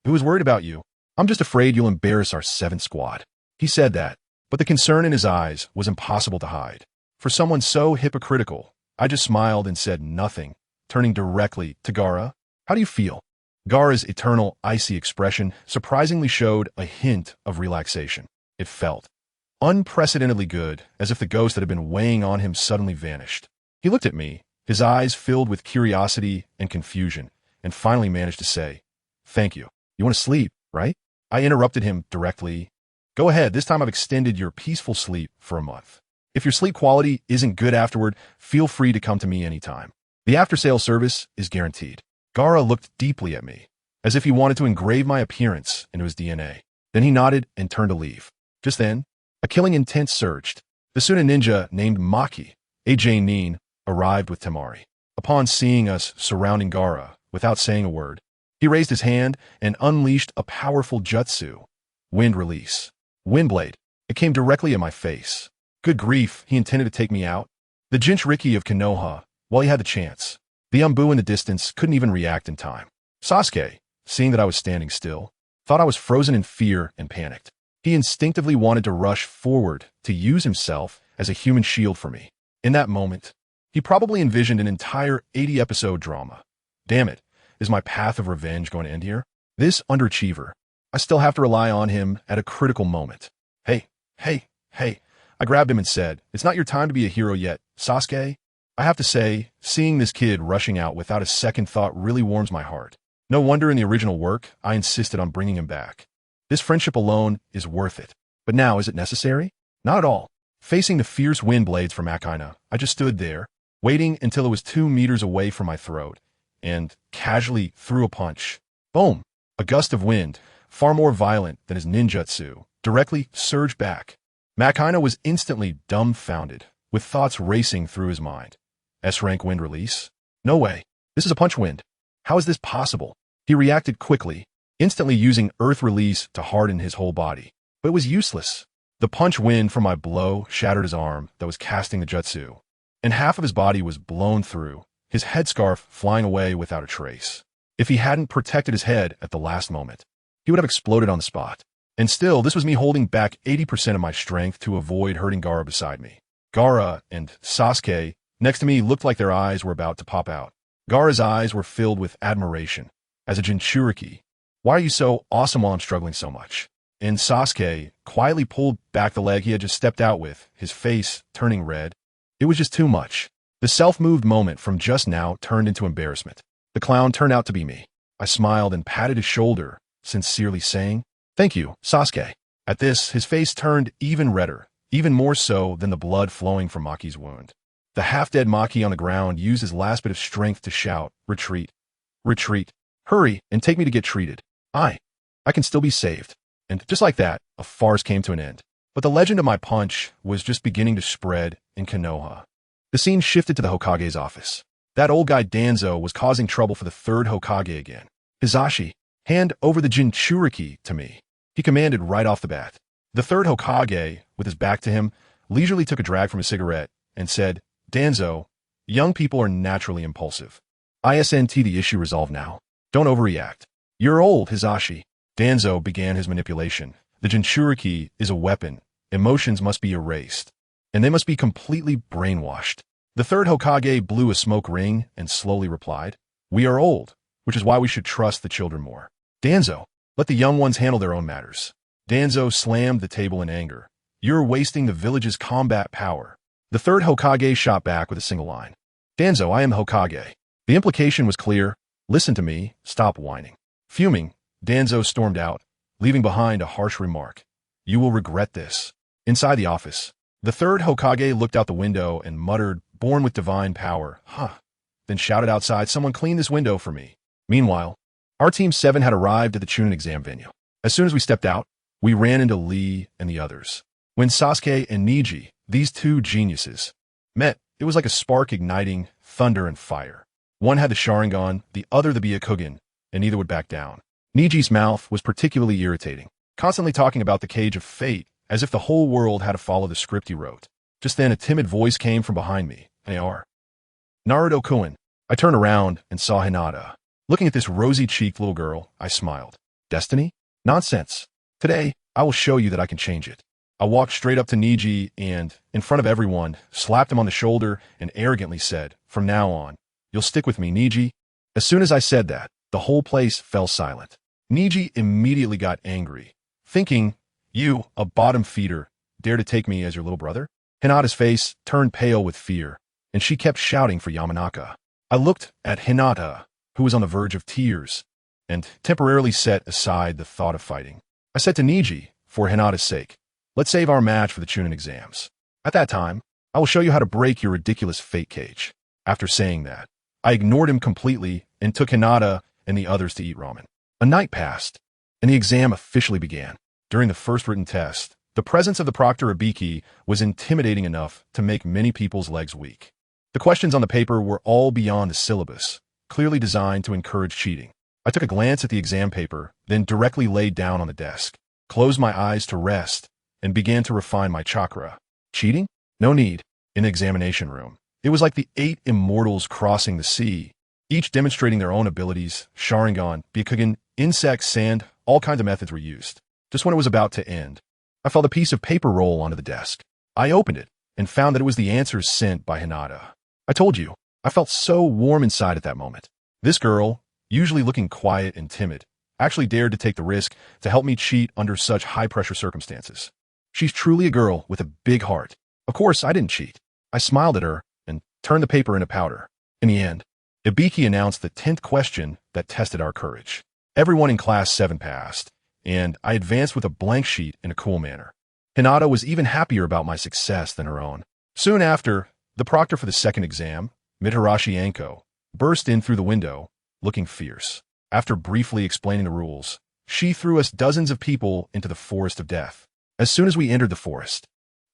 is worried about you? I'm just afraid you'll embarrass our 7th squad. He said that, but the concern in his eyes was impossible to hide. For someone so hypocritical, I just smiled and said nothing, turning directly to Gaara. How do you feel? Gaara's eternal, icy expression surprisingly showed a hint of relaxation. It felt unprecedentedly good, as if the ghost that had been weighing on him suddenly vanished. He looked at me, his eyes filled with curiosity and confusion, and finally managed to say, Thank you. You want to sleep, right? I interrupted him directly. Go ahead, this time I've extended your peaceful sleep for a month. If your sleep quality isn't good afterward, feel free to come to me anytime. The after-sale service is guaranteed. Gaara looked deeply at me, as if he wanted to engrave my appearance into his DNA. Then he nodded and turned to leave. Just then, a killing intent surged. The Chunin ninja named Maki, AJ Nin, arrived with Temari. Upon seeing us surrounding Gaara, without saying a word, he raised his hand and unleashed a powerful jutsu. Wind release. Windblade. It came directly at my face. Good grief, he intended to take me out. The Jinchuriki of Konoha, while he had the chance. The Umbu in the distance couldn't even react in time. Sasuke, seeing that I was standing still, thought I was frozen in fear and panicked. He instinctively wanted to rush forward to use himself as a human shield for me. In that moment, he probably envisioned an entire 80-episode drama. Damn it, is my path of revenge going to end here? This underachiever, I still have to rely on him at a critical moment. Hey. I grabbed him and said, It's not your time to be a hero yet, Sasuke. I have to say, seeing this kid rushing out without a second thought really warms my heart. No wonder in the original work, I insisted on bringing him back. This friendship alone is worth it. But now, is it necessary? Not at all. Facing the fierce wind blades from Akina, I just stood there, waiting until it was 2 meters away from my throat, and casually threw a punch. Boom! A gust of wind, far more violent than his ninjutsu, directly surged back. Akina was instantly dumbfounded, with thoughts racing through his mind. S-rank wind release? No way. This is a punch wind. How is this possible? He reacted quickly, instantly using earth release to harden his whole body. But it was useless. The punch wind from my blow shattered his arm that was casting the jutsu, and half of his body was blown through, his headscarf flying away without a trace. If he hadn't protected his head at the last moment, he would have exploded on the spot. And still, this was me holding back 80% of my strength to avoid hurting Gaara beside me. Gaara and Sasuke next to me looked like their eyes were about to pop out. Gaara's eyes were filled with admiration. As a Jinchuriki, why are you so awesome while I'm struggling so much? And Sasuke quietly pulled back the leg he had just stepped out with, his face turning red. It was just too much. The self-moved moment from just now turned into embarrassment. The clown turned out to be me. I smiled and patted his shoulder, sincerely saying, "Thank you, Sasuke." At this, his face turned even redder, even more so than the blood flowing from Maki's wound. The half-dead Maki on the ground used his last bit of strength to shout, "Retreat! Retreat! Hurry and take me to get treated. I can still be saved." And just like that, a farce came to an end. But the legend of my punch was just beginning to spread in Konoha. The scene shifted to the Hokage's office. That old guy Danzo was causing trouble for the third Hokage again. "Hizashi, hand over the Jinchuriki to me," he commanded right off the bat. The third Hokage, with his back to him, leisurely took a drag from his cigarette and said, "Danzo, young people are naturally impulsive. Isn't the issue resolved now? Don't overreact. You're old, Hizashi." Danzo began his manipulation. The Jinchuriki is a weapon. Emotions must be erased, and they must be completely brainwashed. The third Hokage blew a smoke ring and slowly replied, "We are old, which is why we should trust the children more. Danzo, let the young ones handle their own matters." Danzo slammed the table in anger. "You're wasting the village's combat power." The third Hokage shot back with a single line. "Danzo, I am Hokage." The implication was clear. Listen to me, stop whining. Fuming, Danzo stormed out, leaving behind a harsh remark. "You will regret this." Inside the office, the third Hokage looked out the window and muttered, "Born with divine power, huh?" Then shouted outside, "Someone clean this window for me." Meanwhile, our Team 7 had arrived at the Chunin Exam venue. As soon as we stepped out, we ran into Lee and the others. When Sasuke and Neji, these two geniuses, met, it was like a spark igniting thunder and fire. One had the Sharingan, the other the Byakugan, and neither would back down. Neji's mouth was particularly irritating, constantly talking about the cage of fate, as if the whole world had to follow the script he wrote. Just then a timid voice came from behind me. "AR. Naruto-kun." I turned around and saw Hinata. Looking at this rosy-cheeked little girl, I smiled. "Destiny? Nonsense. Today, I will show you that I can change it." I walked straight up to Neji and, in front of everyone, slapped him on the shoulder and arrogantly said, "From now on, you'll stick with me, Neji." As soon as I said that, the whole place fell silent. Neji immediately got angry, thinking, "You, a bottom feeder, dare to take me as your little brother?" Hinata's face turned pale with fear, and she kept shouting for Yamanaka. I looked at Hinata, who was on the verge of tears, and temporarily set aside the thought of fighting. I said to Neji, for Hinata's sake, "Let's save our match for the Chunin Exams. At that time, I will show you how to break your ridiculous fate cage." After saying that, I ignored him completely and took Hinata and the others to eat ramen. A night passed, and the exam officially began. During the first written test, the presence of the proctor Ibiki was intimidating enough to make many people's legs weak. The questions on the paper were all beyond the syllabus, clearly designed to encourage cheating. I took a glance at the exam paper, then directly laid down on the desk, closed my eyes to rest, and began to refine my chakra. Cheating? No need. In the examination room, it was like the 8 immortals crossing the sea, each demonstrating their own abilities. Sharingan, Byakugan, insects, sand, all kinds of methods were used. Just when it was about to end, I felt a piece of paper roll onto the desk. I opened it and found that it was the answers sent by Hinata. I told you, I felt so warm inside at that moment. This girl, usually looking quiet and timid, actually dared to take the risk to help me cheat under such high-pressure circumstances. She's truly a girl with a big heart. Of course, I didn't cheat. I smiled at her and turned the paper into powder. In the end, Ibiki announced the 10th question that tested our courage. Everyone in Class 7 passed, and I advanced with a blank sheet in a cool manner. Hinata was even happier about my success than her own. Soon after, the proctor for the second exam, Mitarashi Anko, burst in through the window, looking fierce. After briefly explaining the rules, she threw us dozens of people into the forest of death. As soon as we entered the forest,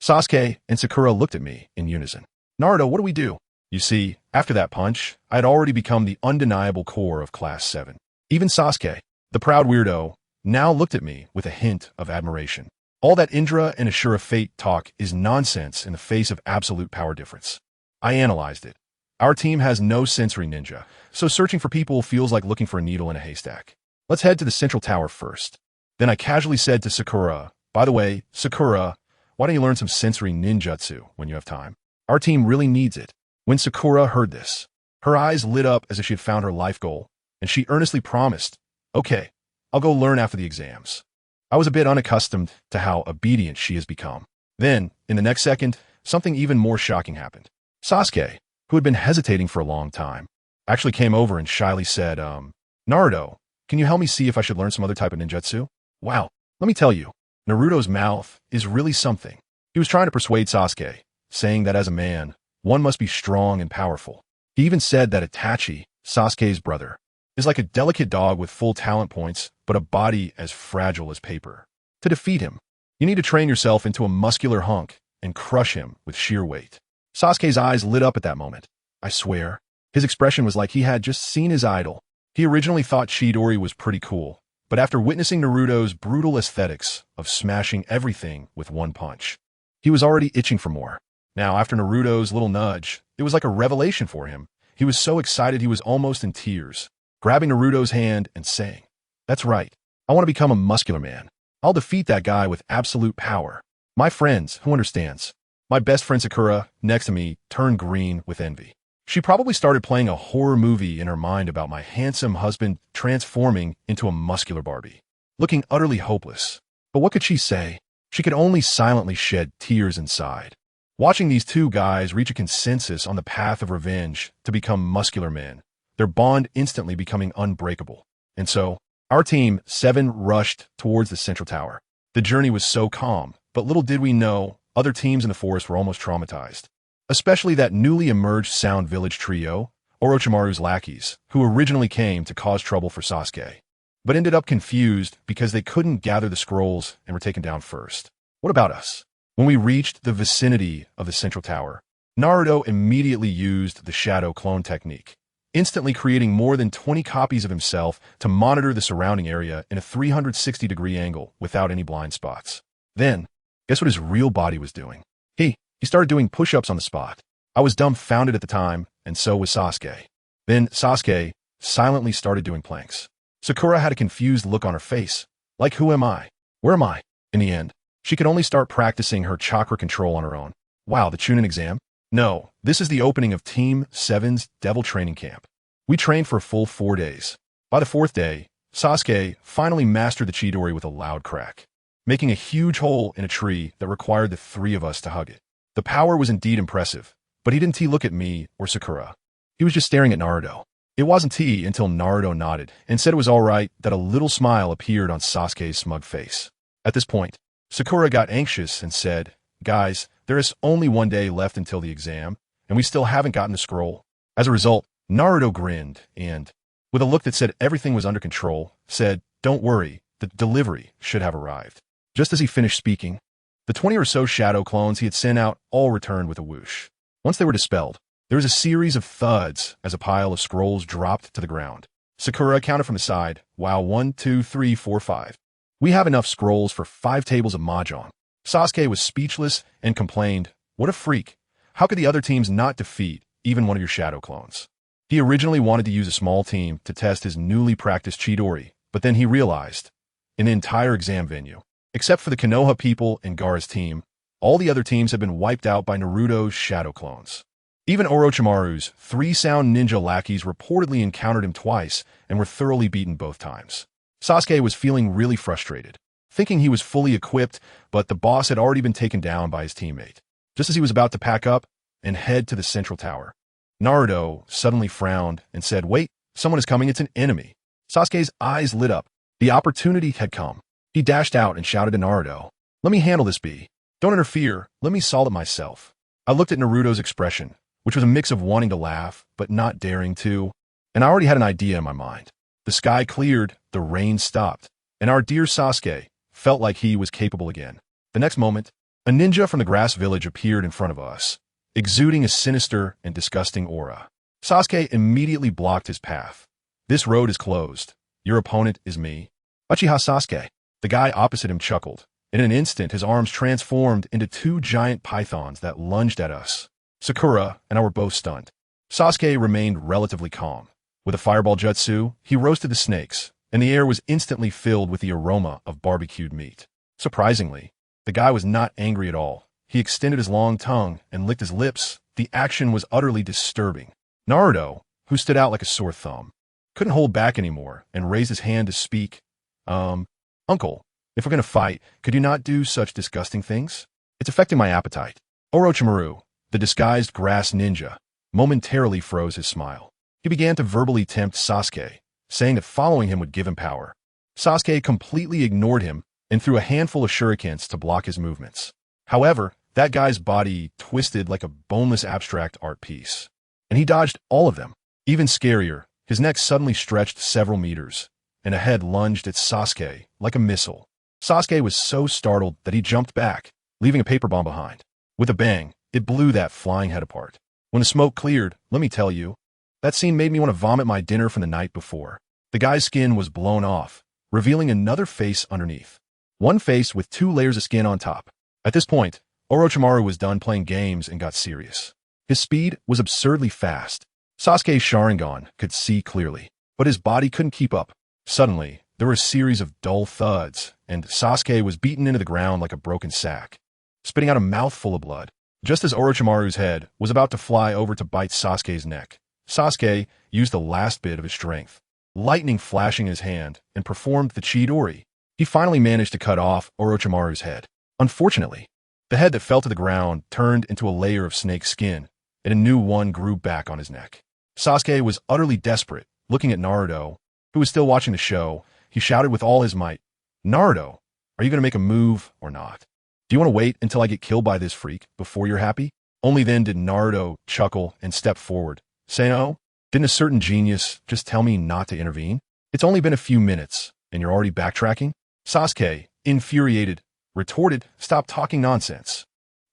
Sasuke and Sakura looked at me in unison. Naruto, what do we do? You see, after that punch, I had already become the undeniable core of Class 7. Even Sasuke, the proud weirdo, now looked at me with a hint of admiration. All that Indra and Ashura Fate talk is nonsense in the face of absolute power difference. I analyzed it. Our team has no sensory ninja, so searching for people feels like looking for a needle in a haystack. Let's head to the central tower first. Then I casually said to Sakura, by the way, Sakura, why don't you learn some sensory ninjutsu when you have time? Our team really needs it. When Sakura heard this, her eyes lit up as if she had found her life goal, and she earnestly promised, okay, I'll go learn after the exams. I was a bit unaccustomed to how obedient she has become. Then, in the next second, something even more shocking happened. Sasuke, who had been hesitating for a long time, actually came over and shyly said, Naruto, can you help me see if I should learn some other type of ninjutsu? Wow, let me tell you, Naruto's mouth is really something. He was trying to persuade Sasuke, saying that as a man, one must be strong and powerful. He even said that Itachi, Sasuke's brother, is like a delicate dog with full talent points, but a body as fragile as paper. To defeat him, you need to train yourself into a muscular hunk and crush him with sheer weight. Sasuke's eyes lit up at that moment. I swear, his expression was like he had just seen his idol. He originally thought Chidori was pretty cool, but after witnessing Naruto's brutal aesthetics of smashing everything with one punch, he was already itching for more. Now, after Naruto's little nudge, it was like a revelation for him. He was so excited he was almost in tears, grabbing Naruto's hand and saying, that's right, I want to become a muscular man. I'll defeat that guy with absolute power. My friends, who understands? My best friend Sakura, next to me, turned green with envy. She probably started playing a horror movie in her mind about my handsome husband transforming into a muscular Barbie, looking utterly hopeless. But what could she say? She could only silently shed tears inside. Watching these two guys reach a consensus on the path of revenge to become muscular men, their bond instantly becoming unbreakable. And so, our team, 7, rushed towards the central tower. The journey was so calm, but little did we know, other teams in the forest were almost traumatized. Especially that newly emerged Sound Village trio, Orochimaru's lackeys, who originally came to cause trouble for Sasuke, but ended up confused because they couldn't gather the scrolls and were taken down first. What about us? When we reached the vicinity of the central tower, Naruto immediately used the shadow clone technique, instantly creating more than 20 copies of himself to monitor the surrounding area in a 360-degree angle without any blind spots. Then, guess what his real body was doing? He started doing push-ups on the spot. I was dumbfounded at the time, and so was Sasuke. Then Sasuke silently started doing planks. Sakura had a confused look on her face. Like, who am I? Where am I? In the end, she could only start practicing her chakra control on her own. Wow, the Chunin Exam? No, this is the opening of Team 7's Devil Training Camp. We trained for a full 4 days. By the 4th day, Sasuke finally mastered the Chidori with a loud crack, making a huge hole in a tree that required the 3 of us to hug it. The power was indeed impressive, but he didn't look at me or Sakura. He was just staring at Naruto. It wasn't until Naruto nodded and said it was all right that a little smile appeared on Sasuke's smug face. At this point, Sakura got anxious and said, guys, there is only 1 day left until the exam, and we still haven't gotten the scroll. As a result, Naruto grinned and, with a look that said everything was under control, said, don't worry, the delivery should have arrived. Just as he finished speaking, the 20 or so shadow clones he had sent out all returned with a whoosh. Once they were dispelled, there was a series of thuds as a pile of scrolls dropped to the ground. Sakura counted from his side, wow, 1, 2, 3, 4, 5. We have enough scrolls for 5 tables of mahjong. Sasuke was speechless and complained, what a freak. How could the other teams not defeat even one of your shadow clones? He originally wanted to use a small team to test his newly practiced Chidori, but then he realized, in the entire exam venue, except for the Konoha people and Gaara's team, all the other teams had been wiped out by Naruto's shadow clones. Even Orochimaru's 3 sound ninja lackeys reportedly encountered him twice and were thoroughly beaten both times. Sasuke was feeling really frustrated, thinking he was fully equipped, but the boss had already been taken down by his teammate. Just as he was about to pack up and head to the central tower, Naruto suddenly frowned and said, "Wait, someone is coming, it's an enemy." Sasuke's eyes lit up. The opportunity had come. He dashed out and shouted to Naruto, "Let me handle this, B. Don't interfere, let me solve it myself." I looked at Naruto's expression, which was a mix of wanting to laugh, but not daring to, and I already had an idea in my mind. The sky cleared, the rain stopped, and our dear Sasuke felt like he was capable again. The next moment, a ninja from the grass village appeared in front of us, exuding a sinister and disgusting aura. Sasuke immediately blocked his path. "This road is closed. Your opponent is me." Uchiha Sasuke. The guy opposite him chuckled. In an instant, his arms transformed into two giant pythons that lunged at us. Sakura and I were both stunned. Sasuke remained relatively calm. With a fireball jutsu, he roasted the snakes, and the air was instantly filled with the aroma of barbecued meat. Surprisingly, the guy was not angry at all. He extended his long tongue and licked his lips. The action was utterly disturbing. Naruto, who stood out like a sore thumb, couldn't hold back anymore and raised his hand to speak. Uncle, if we're going to fight, could you not do such disgusting things? It's affecting my appetite." Orochimaru, the disguised grass ninja, momentarily froze his smile. He began to verbally tempt Sasuke, saying that following him would give him power. Sasuke completely ignored him and threw a handful of shurikens to block his movements. However, that guy's body twisted like a boneless abstract art piece, and he dodged all of them. Even scarier, his neck suddenly stretched several meters, and a head lunged at Sasuke like a missile. Sasuke was so startled that he jumped back, leaving a paper bomb behind. With a bang, it blew that flying head apart. When the smoke cleared, let me tell you, that scene made me want to vomit my dinner from the night before. The guy's skin was blown off, revealing another face underneath. One face with 2 layers of skin on top. At this point, Orochimaru was done playing games and got serious. His speed was absurdly fast. Sasuke's Sharingan could see clearly, but his body couldn't keep up. Suddenly, there were a series of dull thuds, and Sasuke was beaten into the ground like a broken sack, spitting out a mouthful of blood. Just as Orochimaru's head was about to fly over to bite Sasuke's neck, Sasuke used the last bit of his strength, lightning flashing in his hand, and performed the Chidori. He finally managed to cut off Orochimaru's head. Unfortunately, the head that fell to the ground turned into a layer of snake skin, and a new one grew back on his neck. Sasuke was utterly desperate. Looking at Naruto, who was still watching the show, he shouted with all his might, "Naruto, are you going to make a move or not? Do you want to wait until I get killed by this freak before you're happy?" Only then did Naruto chuckle and step forward. "Say no? Didn't a certain genius just tell me not to intervene? It's only been a few minutes, and you're already backtracking?" Sasuke, infuriated, retorted, "Stop talking nonsense.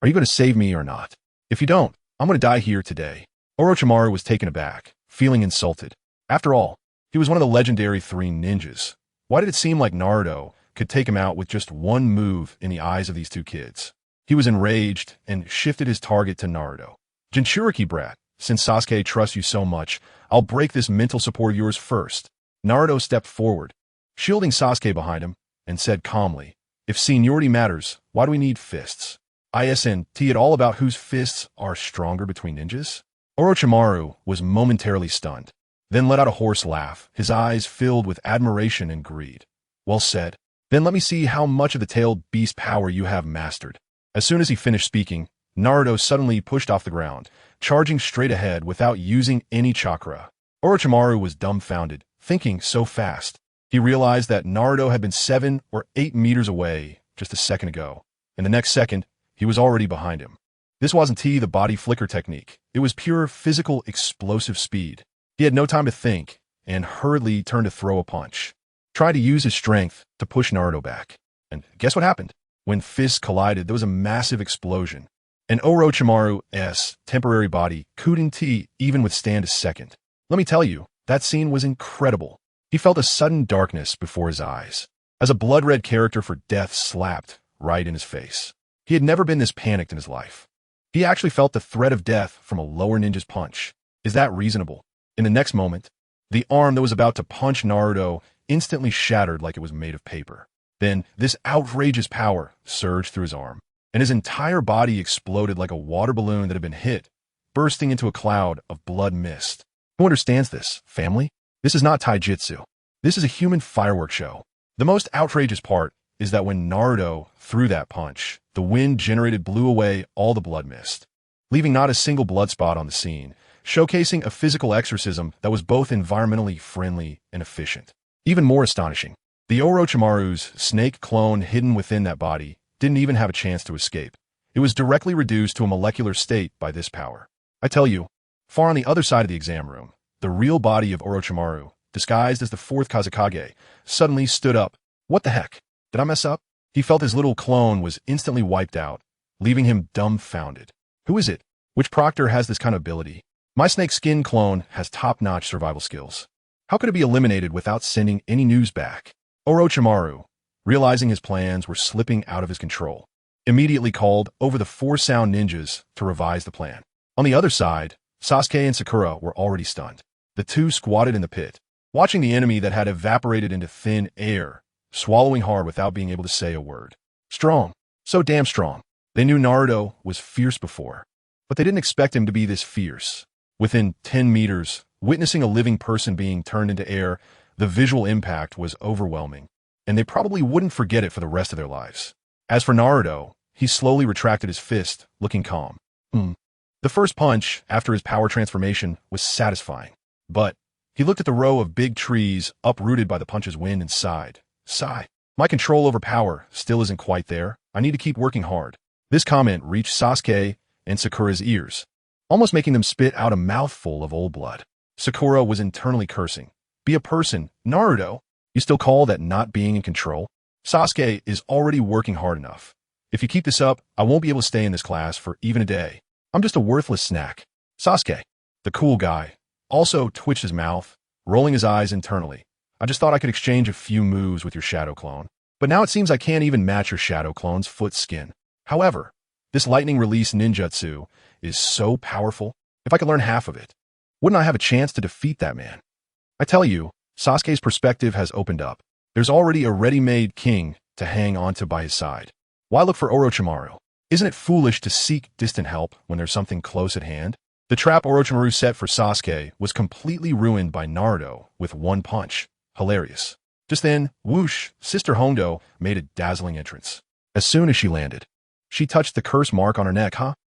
Are you going to save me or not? If you don't, I'm going to die here today." Orochimaru was taken aback, feeling insulted. After all, he was one of the legendary 3 ninjas. Why did it seem like Naruto could take him out with just one move in the eyes of these 2 kids? He was enraged and shifted his target to Naruto. "Jinchuriki brat, since Sasuke trusts you so much, I'll break this mental support of yours first." Naruto stepped forward, shielding Sasuke behind him, and said calmly, "If seniority matters, why do we need fists? Isn't it all about whose fists are stronger between ninjas?" Orochimaru was momentarily stunned, then let out a hoarse laugh, his eyes filled with admiration and greed. "Well said. Then let me see how much of the tailed beast power you have mastered." As soon as he finished speaking, Naruto suddenly pushed off the ground, charging straight ahead without using any chakra. Orochimaru was dumbfounded, thinking so fast. He realized that Naruto had been 7 or 8 meters away just a second ago, and the next second, he was already behind him. This wasn't the body flicker technique. It was pure physical explosive speed. He had no time to think, and hurriedly turned to throw a punch. Tried to use his strength to push Naruto back. And guess what happened? When fists collided, there was a massive explosion. And Orochimaru's temporary body couldn't even withstand a second. Let me tell you, that scene was incredible. He felt a sudden darkness before his eyes, as a blood-red character for death slapped right in his face. He had never been this panicked in his life. He actually felt the threat of death from a lower ninja's punch. Is that reasonable? In the next moment, the arm that was about to punch Naruto instantly shattered like it was made of paper. Then, this outrageous power surged through his arm, and his entire body exploded like a water balloon that had been hit, bursting into a cloud of blood mist. Who understands this, family? This is not taijutsu. This is a human fireworks show. The most outrageous part is that when Naruto threw that punch, the wind generated blew away all the blood mist, leaving not a single blood spot on the scene, showcasing a physical exorcism that was both environmentally friendly and efficient. Even more astonishing, the Orochimaru's snake clone hidden within that body didn't even have a chance to escape. It was directly reduced to a molecular state by this power. I tell you, far on the other side of the exam room, the real body of Orochimaru, disguised as the fourth Kazekage, suddenly stood up. What the heck? Did I mess up? He felt his little clone was instantly wiped out, leaving him dumbfounded. Who is it? Which proctor has this kind of ability? My snake skin clone has top-notch survival skills. How could it be eliminated without sending any news back? Orochimaru, realizing his plans were slipping out of his control, immediately called over the 4 sound ninjas to revise the plan. On the other side, Sasuke and Sakura were already stunned. The two squatted in the pit, watching the enemy that had evaporated into thin air, swallowing hard without being able to say a word. Strong. So damn strong. They knew Naruto was fierce before, but they didn't expect him to be this fierce. Within 10 meters, witnessing a living person being turned into air, the visual impact was overwhelming, and they probably wouldn't forget it for the rest of their lives. As for Naruto, he slowly retracted his fist, looking calm. The first punch, after his power transformation, was satisfying, but he looked at the row of big trees uprooted by the punch's wind and sighed. Sigh. My control over power still isn't quite there. I need to keep working hard. This comment reached Sasuke and Sakura's ears, almost making them spit out a mouthful of old blood. Sakura was internally cursing. Be a person, Naruto. You still call that not being in control? Sasuke is already working hard enough. If you keep this up, I won't be able to stay in this class for even a day. I'm just a worthless snack. Sasuke, the cool guy, also twitched his mouth, rolling his eyes internally. I just thought I could exchange a few moves with your shadow clone. But now it seems I can't even match your shadow clone's foot skin. However, this lightning release ninjutsu is so powerful. If I could learn half of it, wouldn't I have a chance to defeat that man? I tell you, Sasuke's perspective has opened up. There's already a ready-made king to hang onto by his side. Why look for Orochimaru? Isn't it foolish to seek distant help when there's something close at hand? The trap Orochimaru set for Sasuke was completely ruined by Naruto with one punch. Hilarious. Just then, whoosh, Sister Hondo made a dazzling entrance. As soon as she landed, she touched the curse mark on her neck.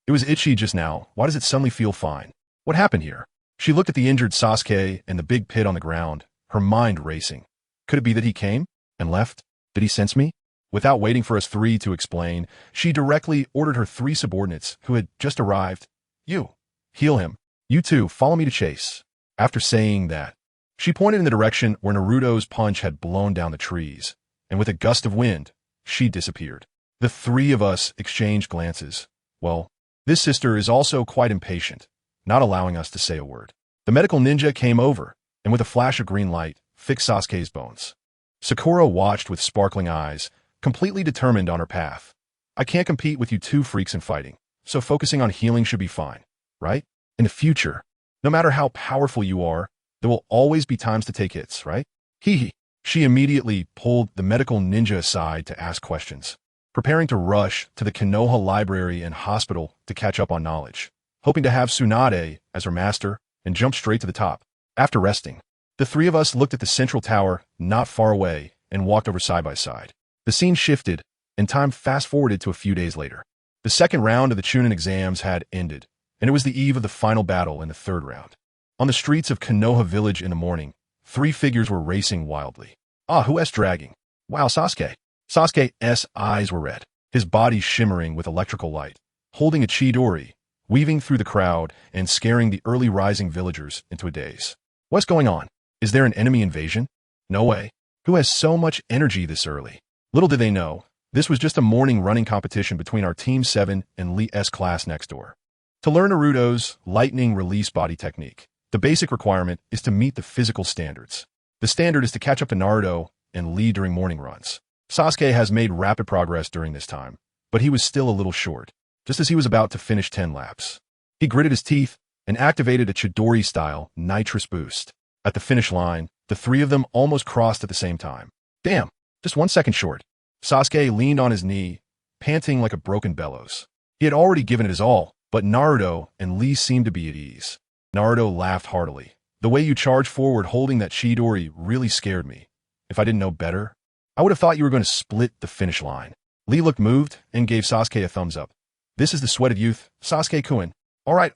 It was itchy just now. Why does it suddenly feel fine? What happened here? She looked at the injured Sasuke and the big pit on the ground, her mind racing. Could it be that he came and left? Did he sense me? Without waiting for us 3 to explain, she directly ordered her 3 subordinates who had just arrived. You, heal him. You two, follow me to chase. After saying that, she pointed in the direction where Naruto's punch had blown down the trees, and with a gust of wind, she disappeared. The 3 of us exchanged glances. Well, this sister is also quite impatient, not allowing us to say a word. The medical ninja came over, and with a flash of green light, fixed Sasuke's bones. Sakura watched with sparkling eyes, completely determined on her path. I can't compete with you 2 freaks in fighting, so focusing on healing should be fine, right? In the future, no matter how powerful you are, there will always be times to take hits, right? Hehe. She immediately pulled the medical ninja aside to ask questions, preparing to rush to the Konoha library and hospital to catch up on knowledge, hoping to have Tsunade as her master and jump straight to the top. After resting, the 3 of us looked at the central tower not far away and walked over side by side. The scene shifted, and time fast-forwarded to a few days later. The second round of the Chunin Exams had ended, and it was the eve of the final battle in the 3rd round. On the streets of Konoha village in the morning, 3 figures were racing wildly. Who's dragging? Wow, Sasuke. Sasuke's eyes were red, his body shimmering with electrical light, holding a chidori, weaving through the crowd and scaring the early rising villagers into a daze. What's going on? Is there an enemy invasion? No way. Who has so much energy this early? Little did they know, this was just a morning running competition between our Team 7 and Lee's class next door. To learn Naruto's lightning release body technique, the basic requirement is to meet the physical standards. The standard is to catch up to Naruto and Lee during morning runs. Sasuke has made rapid progress during this time, but he was still a little short, just as he was about to finish 10 laps. He gritted his teeth and activated a Chidori-style nitrous boost. At the finish line, the 3 of them almost crossed at the same time. Damn, just 1 second short. Sasuke leaned on his knee, panting like a broken bellows. He had already given it his all, but Naruto and Lee seemed to be at ease. Naruto laughed heartily. The way you charged forward holding that Chidori really scared me. If I didn't know better, I would have thought you were going to split the finish line. Lee looked moved and gave Sasuke a thumbs up. This is the sweat of youth, Sasuke-kun. All right.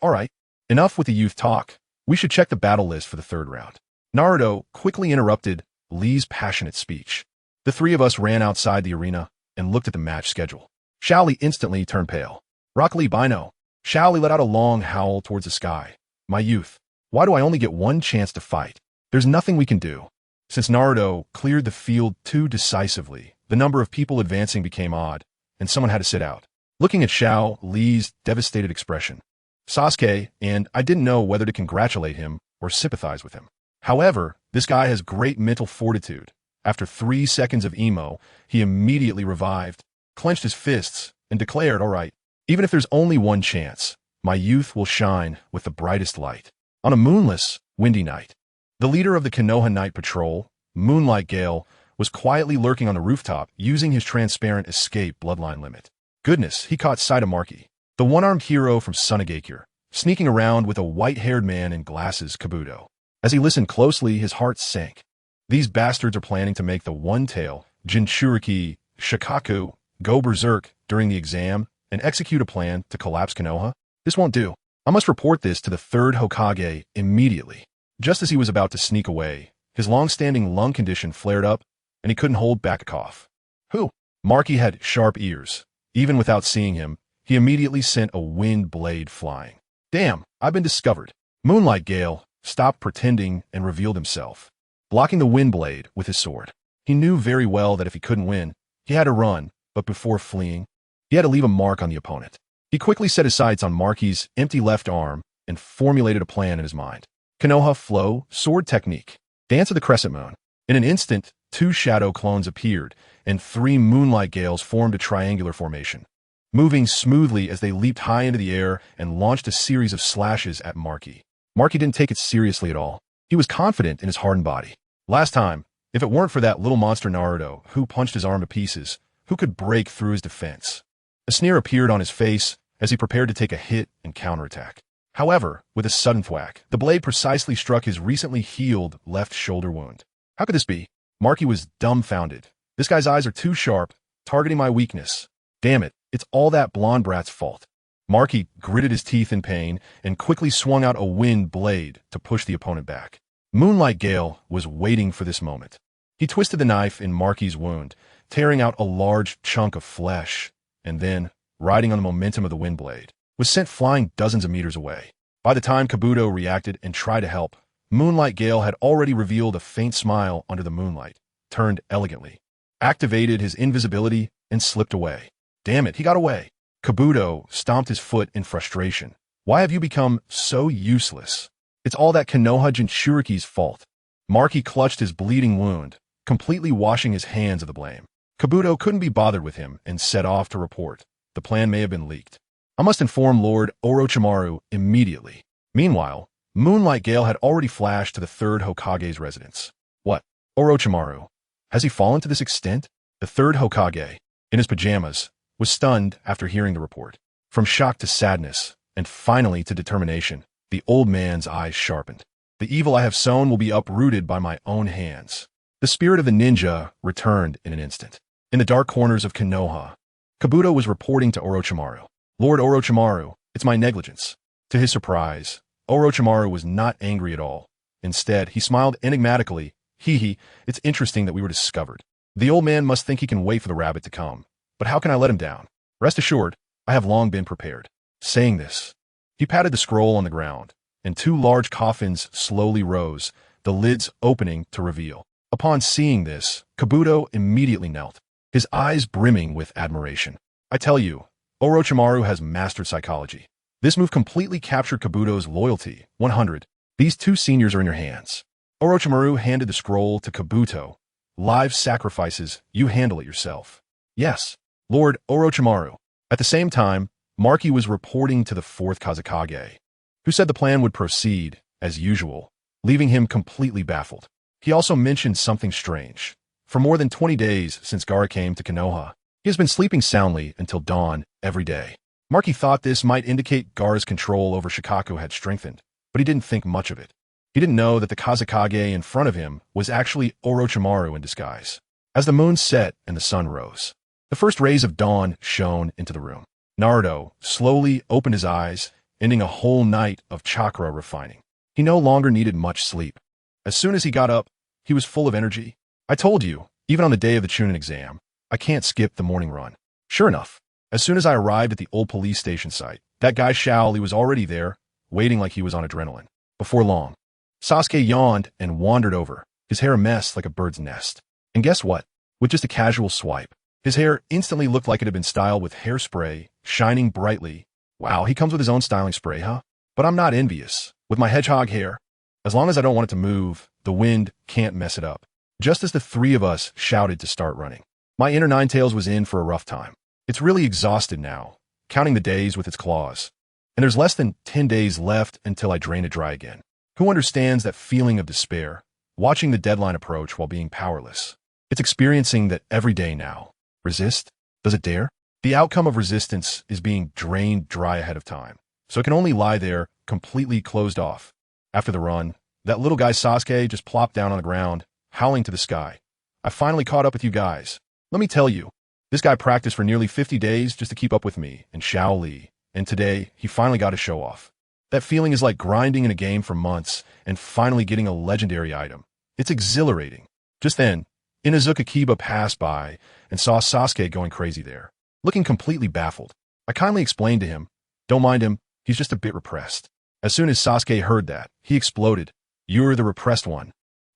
Enough with the youth talk. We should check the battle list for the third round. Naruto quickly interrupted Lee's passionate speech. The three of us ran outside the arena and looked at the match schedule. Shaoli instantly turned pale. Rock Lee Bino. Shaoli let out a long howl towards the sky. My youth, why do I only get one chance to fight? There's nothing we can do. Since Naruto cleared the field too decisively, the number of people advancing became odd, and someone had to sit out. Looking at Shao Li's devastated expression, Sasuke, and I didn't know whether to congratulate him or sympathize with him. However, this guy has great mental fortitude. After 3 seconds of emo, he immediately revived, clenched his fists, and declared, all right, even if there's only one chance, my youth will shine with the brightest light. On a moonless, windy night, the leader of the Konoha Night Patrol, Moonlight Gale, was quietly lurking on the rooftop using his transparent escape bloodline limit. Goodness, he caught sight of Marky, the one-armed hero from Sunagakure, sneaking around with a white-haired man in glasses, Kabuto. As he listened closely, his heart sank. These bastards are planning to make the one-tail, Jinchuriki, Shukaku, go berserk during the exam and execute a plan to collapse Konoha? This won't do. I must report this to the third Hokage immediately. Just as he was about to sneak away, his long-standing lung condition flared up, and he couldn't hold back a cough. Who? Marky had sharp ears. Even without seeing him, he immediately sent a wind blade flying. Damn, I've been discovered. Moonlight Gale stopped pretending and revealed himself, blocking the wind blade with his sword. He knew very well that if he couldn't win, he had to run, but before fleeing, he had to leave a mark on the opponent. He quickly set his sights on Marky's empty left arm and formulated a plan in his mind. Konoha Flow Sword Technique. Dance of the Crescent Moon. In an instant, 2 shadow clones appeared, and 3 Moonlight Gales formed a triangular formation, moving smoothly as they leaped high into the air and launched a series of slashes at Marky. Marky didn't take it seriously at all. He was confident in his hardened body. Last time, if it weren't for that little monster Naruto, who punched his arm to pieces, who could break through his defense? A sneer appeared on his face as he prepared to take a hit and counterattack. However, with a sudden thwack, the blade precisely struck his recently healed left shoulder wound. How could this be? Marky was dumbfounded. This guy's eyes are too sharp, targeting my weakness. Damn it, it's all that blonde brat's fault. Marky gritted his teeth in pain and quickly swung out a wind blade to push the opponent back. Moonlight Gale was waiting for this moment. He twisted the knife in Marky's wound, tearing out a large chunk of flesh, and then, riding on the momentum of the wind blade, was sent flying dozens of meters away. By the time Kabuto reacted and tried to help, Moonlight Gale had already revealed a faint smile under the moonlight, turned elegantly, activated his invisibility, and slipped away. Damn it, he got away. Kabuto stomped his foot in frustration. Why have you become so useless? It's all that Konoha Jinchuriki's fault. Marky clutched his bleeding wound, completely washing his hands of the blame. Kabuto couldn't be bothered with him and set off to report. The plan may have been leaked. I must inform Lord Orochimaru immediately. Meanwhile, Moonlight Gale had already flashed to the third Hokage's residence. What? Orochimaru? Has he fallen to this extent? The third Hokage, in his pajamas, was stunned after hearing the report. From shock to sadness, and finally to determination, the old man's eyes sharpened. The evil I have sown will be uprooted by my own hands. The spirit of the ninja returned in an instant. In the dark corners of Konoha, Kabuto was reporting to Orochimaru. Lord Orochimaru, it's my negligence. To his surprise, Orochimaru was not angry at all. Instead, he smiled enigmatically. Hehe, it's interesting that we were discovered. The old man must think he can wait for the rabbit to come. But how can I let him down? Rest assured, I have long been prepared. Saying this, he patted the scroll on the ground, and 2 large coffins slowly rose, the lids opening to reveal. Upon seeing this, Kabuto immediately knelt, his eyes brimming with admiration. I tell you, Orochimaru has mastered psychology. This move completely captured Kabuto's loyalty. 100. These 2 seniors are in your hands. Orochimaru handed the scroll to Kabuto. Live sacrifices, you handle it yourself. Yes, Lord Orochimaru. At the same time, Marky was reporting to the 4th Kazekage, who said the plan would proceed, as usual, leaving him completely baffled. He also mentioned something strange. For more than 20 days since Gaara came to Konoha, he has been sleeping soundly until dawn every day. Marky thought this might indicate Gaara's control over Shukaku had strengthened, but he didn't think much of it. He didn't know that the Kazekage in front of him was actually Orochimaru in disguise. As the moon set and the sun rose, the first rays of dawn shone into the room. Naruto slowly opened his eyes ending a whole night of chakra refining. He no longer needed much sleep. As soon as he got up, he was full of energy. I told you, even on the day of the Chunin Exam, I can't skip the morning run. Sure enough, as soon as I arrived at the old police station site, that guy Shaoli was already there, waiting like he was on adrenaline. Before long, Sasuke yawned and wandered over, his hair a mess like a bird's nest. And guess what? With just a casual swipe, his hair instantly looked like it had been styled with hairspray, shining brightly. Wow, he comes with his own styling spray, huh? But I'm not envious. With my hedgehog hair, as long as I don't want it to move, the wind can't mess it up. Just as the three of us shouted to start running, my inner Ninetales was in for a rough time. It's really exhausted now, counting the days with its claws. And there's less than 10 days left until I drain it dry again. Who understands that feeling of despair, watching the deadline approach while being powerless? It's experiencing that every day now. Resist? Does it dare? The outcome of resistance is being drained dry ahead of time, so it can only lie there, completely closed off. After the run, that little guy Sasuke just plopped down on the ground, howling to the sky. I finally caught up with you guys. Let me tell you, this guy practiced for nearly 50 days just to keep up with me and Shaoli, and today he finally got a show off. That feeling is like grinding in a game for months and finally getting a legendary item. It's exhilarating. Just then, Inuzuka Kiba passed by and saw Sasuke going crazy there, looking completely baffled. I kindly explained to him, don't mind him, he's just a bit repressed. As soon as Sasuke heard that, he exploded. You're the repressed one.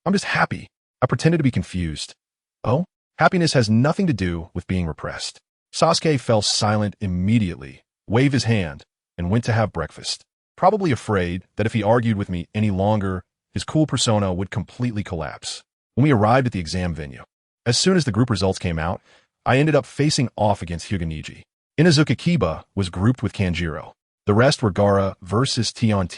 I'm just happy. I pretended to be confused. Oh? Happiness has nothing to do with being repressed. Sasuke fell silent immediately, waved his hand, and went to have breakfast. Probably afraid that if he argued with me any longer, his cool persona would completely collapse. When we arrived at the exam venue, as soon as the group results came out, I ended up facing off against Hyuga. Inuzuka Kiba was grouped with Kanjiro. The rest were Gaara versus Tion,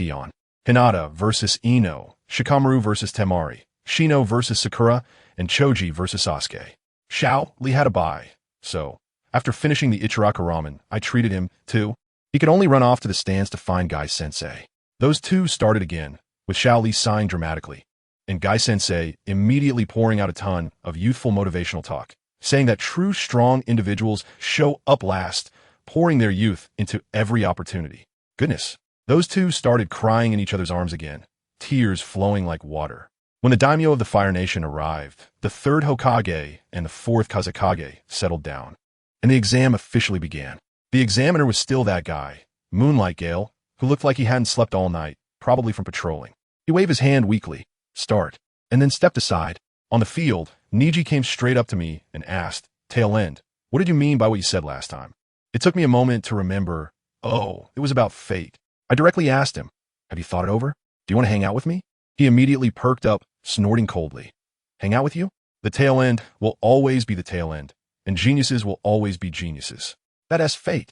Hinata versus Ino, Shikamaru versus Temari, Shino versus Sakura, and Choji versus Sasuke. Shao Li had a bye, so after finishing the Ichiraka ramen, I treated him, too. He could only run off to the stands to find Gai-sensei. Those two started again, with Shao Li sighing dramatically, and Gai-sensei immediately pouring out a ton of youthful motivational talk, saying that true strong individuals show up last, pouring their youth into every opportunity. Goodness, those two started crying in each other's arms again, tears flowing like water. When the daimyo of the Fire Nation arrived, the third Hokage and the fourth Kazekage settled down, and the exam officially began. The examiner was still that guy, Moonlight Gale, who looked like he hadn't slept all night, probably from patrolling. He waved his hand weakly, start, and then stepped aside. On the field, Niji came straight up to me and asked, tail end, what did you mean by what you said last time? It took me a moment to remember, oh, it was about fate. I directly asked him, have you thought it over? Do you want to hang out with me? He immediately perked up, snorting coldly. Hang out with you? The tail end will always be the tail end, and geniuses will always be geniuses. That is fate.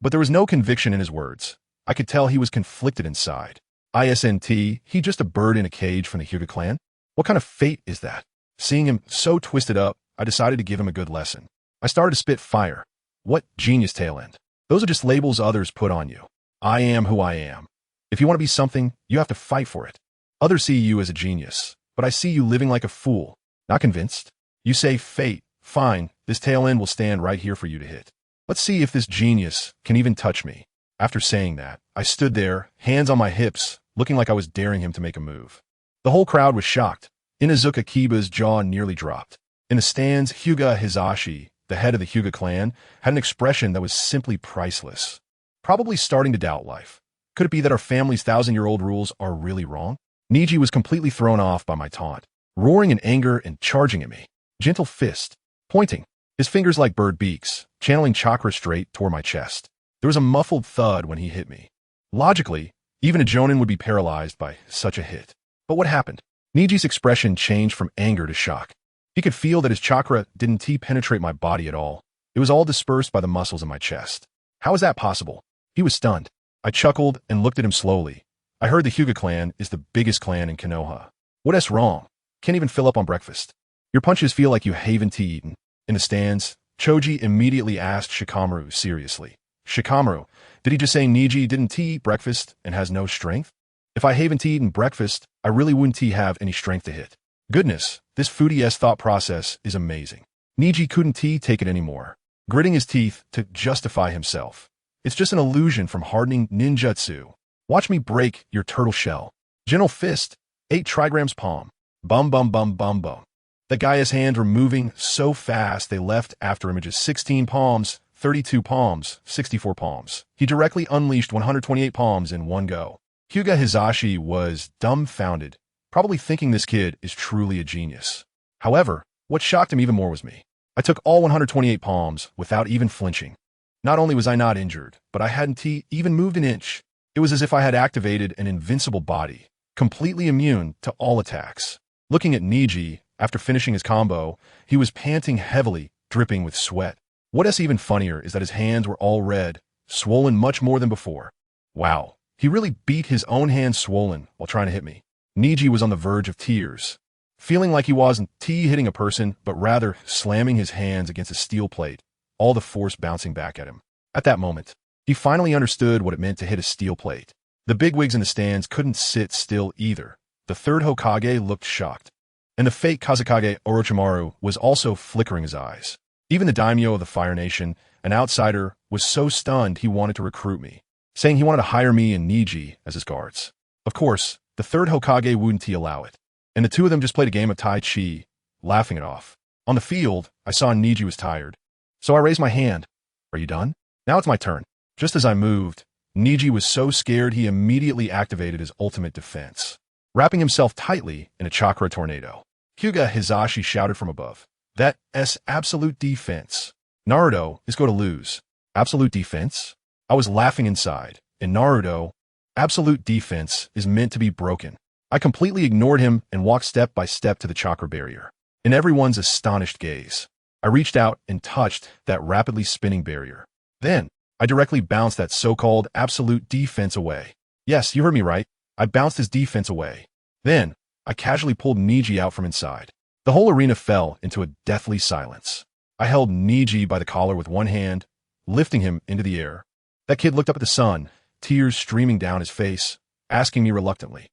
But there was no conviction in his words. I could tell he was conflicted inside. Isn't he just a bird in a cage from the Hyuga clan? What kind of fate is that? Seeing him so twisted up, I decided to give him a good lesson. I started to spit fire. What genius tail end? Those are just labels others put on you. I am who I am. If you want to be something, you have to fight for it. Others see you as a genius, but I see you living like a fool. Not convinced? You say fate. Fine, this tail end will stand right here for you to hit. Let's see if this genius can even touch me. After saying that, I stood there, hands on my hips, looking like I was daring him to make a move. The whole crowd was shocked. Inuzuka Kiba's jaw nearly dropped. In the stands, Hyuga Hizashi, the head of the Hyuga clan, had an expression that was simply priceless. Probably starting to doubt life. Could it be that our family's 1,000-year-old rules are really wrong? Niji was completely thrown off by my taunt, roaring in anger and charging at me. Gentle fist, pointing, his fingers like bird beaks, channeling chakra straight toward my chest. There was a muffled thud when he hit me. Logically, even a Jonin would be paralyzed by such a hit. But what happened? Niji's expression changed from anger to shock. He could feel that his chakra didn't penetrate my body at all. It was all dispersed by the muscles in my chest. How is that possible? He was stunned. I chuckled and looked at him slowly. I heard the Hyuga clan is the biggest clan in Konoha. What's wrong? Can't even fill up on breakfast. Your punches feel like you haven't eaten. In the stands, Choji immediately asked Shikamaru seriously. Shikamaru, did he just say Niji didn't eat breakfast and has no strength? If I haven't eaten breakfast, I really wouldn't have any strength to hit. Goodness, this foodie-esque thought process is amazing. Niji couldn't take it anymore, gritting his teeth to justify himself. It's just an illusion from hardening ninjutsu. Watch me break your turtle shell. Gentle fist, 8 trigrams palm. Bum bum bum bum bum. The guy's hands were moving so fast they left after images 16 palms, 32 palms, 64 palms. He directly unleashed 128 palms in one go. Hyuga Hizashi was dumbfounded, probably thinking this kid is truly a genius. However, what shocked him even more was me. I took all 128 palms without even flinching. Not only was I not injured, but I hadn't even moved an inch. It was as if I had activated an invincible body, completely immune to all attacks. Looking at Niji, after finishing his combo, he was panting heavily, dripping with sweat. What is even funnier is that his hands were all red, swollen much more than before. Wow, he really beat his own hands swollen while trying to hit me. Niji was on the verge of tears, feeling like he wasn't hitting a person, but rather slamming his hands against a steel plate, all the force bouncing back at him. At that moment, he finally understood what it meant to hit a steel plate. The bigwigs in the stands couldn't sit still either. The third Hokage looked shocked, and the fake Kazekage Orochimaru was also flickering his eyes. Even the daimyo of the Fire Nation, an outsider, was so stunned he wanted to recruit me, saying he wanted to hire me and Niji as his guards. Of course, the third Hokage wouldn't allow it, and the two of them just played a game of Tai Chi, laughing it off. On the field, I saw Niji was tired, so I raised my hand. Are you done? Now it's my turn. Just as I moved, Niji was so scared he immediately activated his ultimate defense, wrapping himself tightly in a chakra tornado. Hyuga Hizashi shouted from above, "That's absolute defense. Naruto is going to lose." Absolute defense? I was laughing inside. In Naruto, absolute defense is meant to be broken. I completely ignored him and walked step by step to the chakra barrier. In everyone's astonished gaze, I reached out and touched that rapidly spinning barrier. Then, I directly bounced that so-called absolute defense away. Yes, you heard me right. I bounced his defense away. Then, I casually pulled Niji out from inside. The whole arena fell into a deathly silence. I held Niji by the collar with one hand, lifting him into the air. That kid looked up at the sun, tears streaming down his face, asking me reluctantly,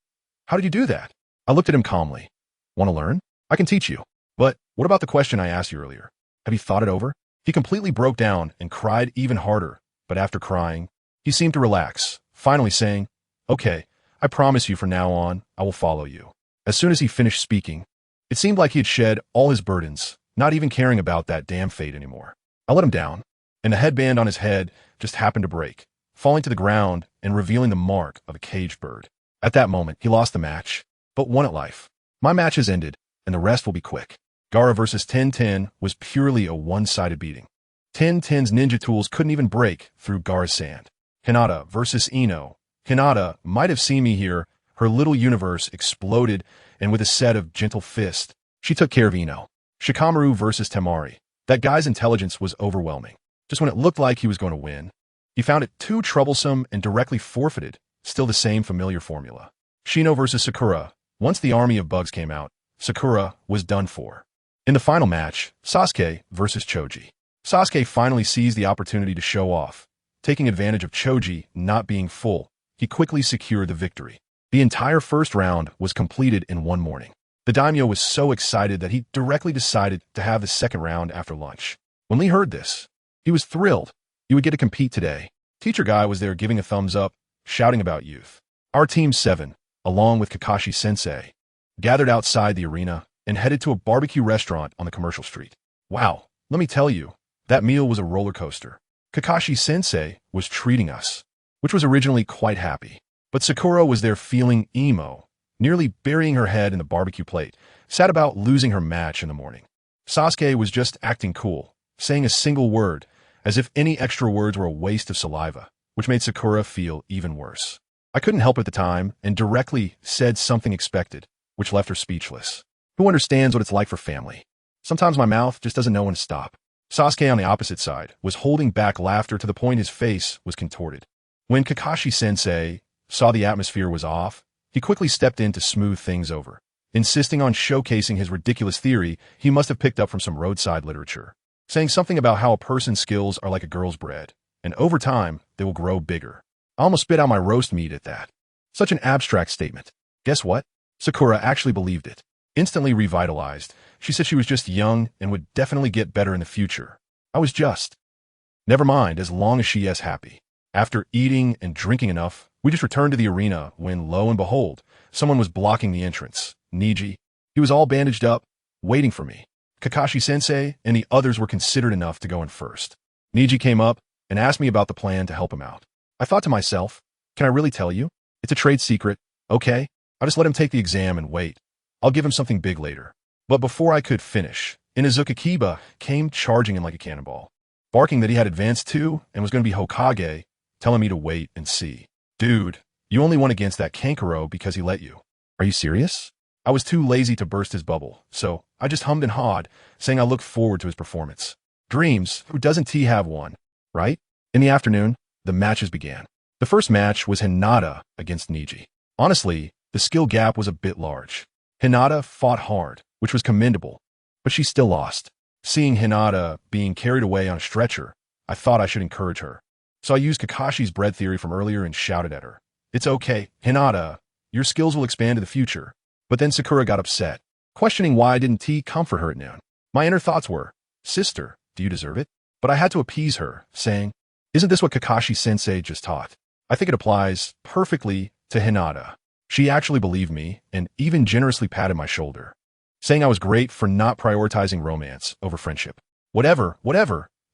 "How did you do that?" I looked at him calmly. "Want to learn? I can teach you. But what about the question I asked you earlier? Have you thought it over?" He completely broke down and cried even harder, but after crying, he seemed to relax, finally saying, "Okay, I promise you from now on, I will follow you." As soon as he finished speaking, it seemed like he had shed all his burdens, not even caring about that damn fate anymore. I let him down, and the headband on his head just happened to break, falling to the ground and revealing the mark of a caged bird. At that moment, he lost the match, but won at life. My match has ended, and the rest will be quick. Gaara vs. 10-10 was purely a one-sided beating. 10-10's ninja tools couldn't even break through Gaara's sand. Hinata vs. Ino. Hinata might have seen me here. Her little universe exploded, and with a set of gentle fists, she took care of Ino. Shikamaru vs. Temari. That guy's intelligence was overwhelming. Just when it looked like he was going to win, he found it too troublesome and directly forfeited. Still the same familiar formula. Shino vs. Sakura. Once the army of bugs came out, Sakura was done for. In the final match, Sasuke vs. Choji. Sasuke finally seized the opportunity to show off. Taking advantage of Choji not being full, he quickly secured the victory. The entire first round was completed in one morning. The daimyo was so excited that he directly decided to have the second round after lunch. When Lee heard this, he was thrilled. He would get to compete today. Teacher Guy was there giving a thumbs up, shouting about youth. Our Team 7, along with Kakashi Sensei, gathered outside the arena and headed to a barbecue restaurant on the commercial street. Wow, let me tell you, that meal was a roller coaster. Kakashi Sensei was treating us, which was originally quite happy. But Sakura was there feeling emo, nearly burying her head in the barbecue plate, sad about losing her match in the morning. Sasuke was just acting cool, saying a single word, as if any extra words were a waste of saliva, which made Sakura feel even worse. I couldn't help at the time and directly said something expected, which left her speechless. Who understands what it's like for family? Sometimes my mouth just doesn't know when to stop. Sasuke on the opposite side was holding back laughter to the point his face was contorted. When Kakashi Sensei saw the atmosphere was off, he quickly stepped in to smooth things over, insisting on showcasing his ridiculous theory he must have picked up from some roadside literature, saying something about how a person's skills are like a girl's bread, and over time, they will grow bigger. I almost spit out my roast meat at that. Such an abstract statement. Guess what? Sakura actually believed it. Instantly revitalized, she said she was just young and would definitely get better in the future. I was just. Never mind, as long as she is happy. After eating and drinking enough, We just returned to the arena when, lo and behold, someone was blocking the entrance. Niji. He was all bandaged up, waiting for me. Kakashi-sensei and the others were considered enough to go in first. Niji came up and asked me about the plan to help him out. I thought to myself, can I really tell you? It's a trade secret. Okay, I'll just let him take the exam and wait. I'll give him something big later. But before I could finish, Inuzuka Kiba came charging in like a cannonball, barking that he had advanced too and was going to be Hokage, telling me to wait and see. Dude, you only won against that Kankuro because he let you. Are you serious? I was too lazy to burst his bubble, so I just hummed and hawed, saying I looked forward to his performance. Dreams, who doesn't he have one, right? In the afternoon, the matches began. The first match was Hinata against Niji. Honestly, the skill gap was a bit large. Hinata fought hard, which was commendable, but she still lost. Seeing Hinata being carried away on a stretcher, I thought I should encourage her. So I used Kakashi's bread theory from earlier and shouted at her. It's okay, Hinata. Your skills will expand in the future. But then Sakura got upset, questioning why I didn't comfort her at noon. My inner thoughts were, sister, do you deserve it? But I had to appease her, saying, isn't this what Kakashi-sensei just taught? I think it applies perfectly to Hinata. She actually believed me and even generously patted my shoulder, saying I was great for not prioritizing romance over friendship. Whatever.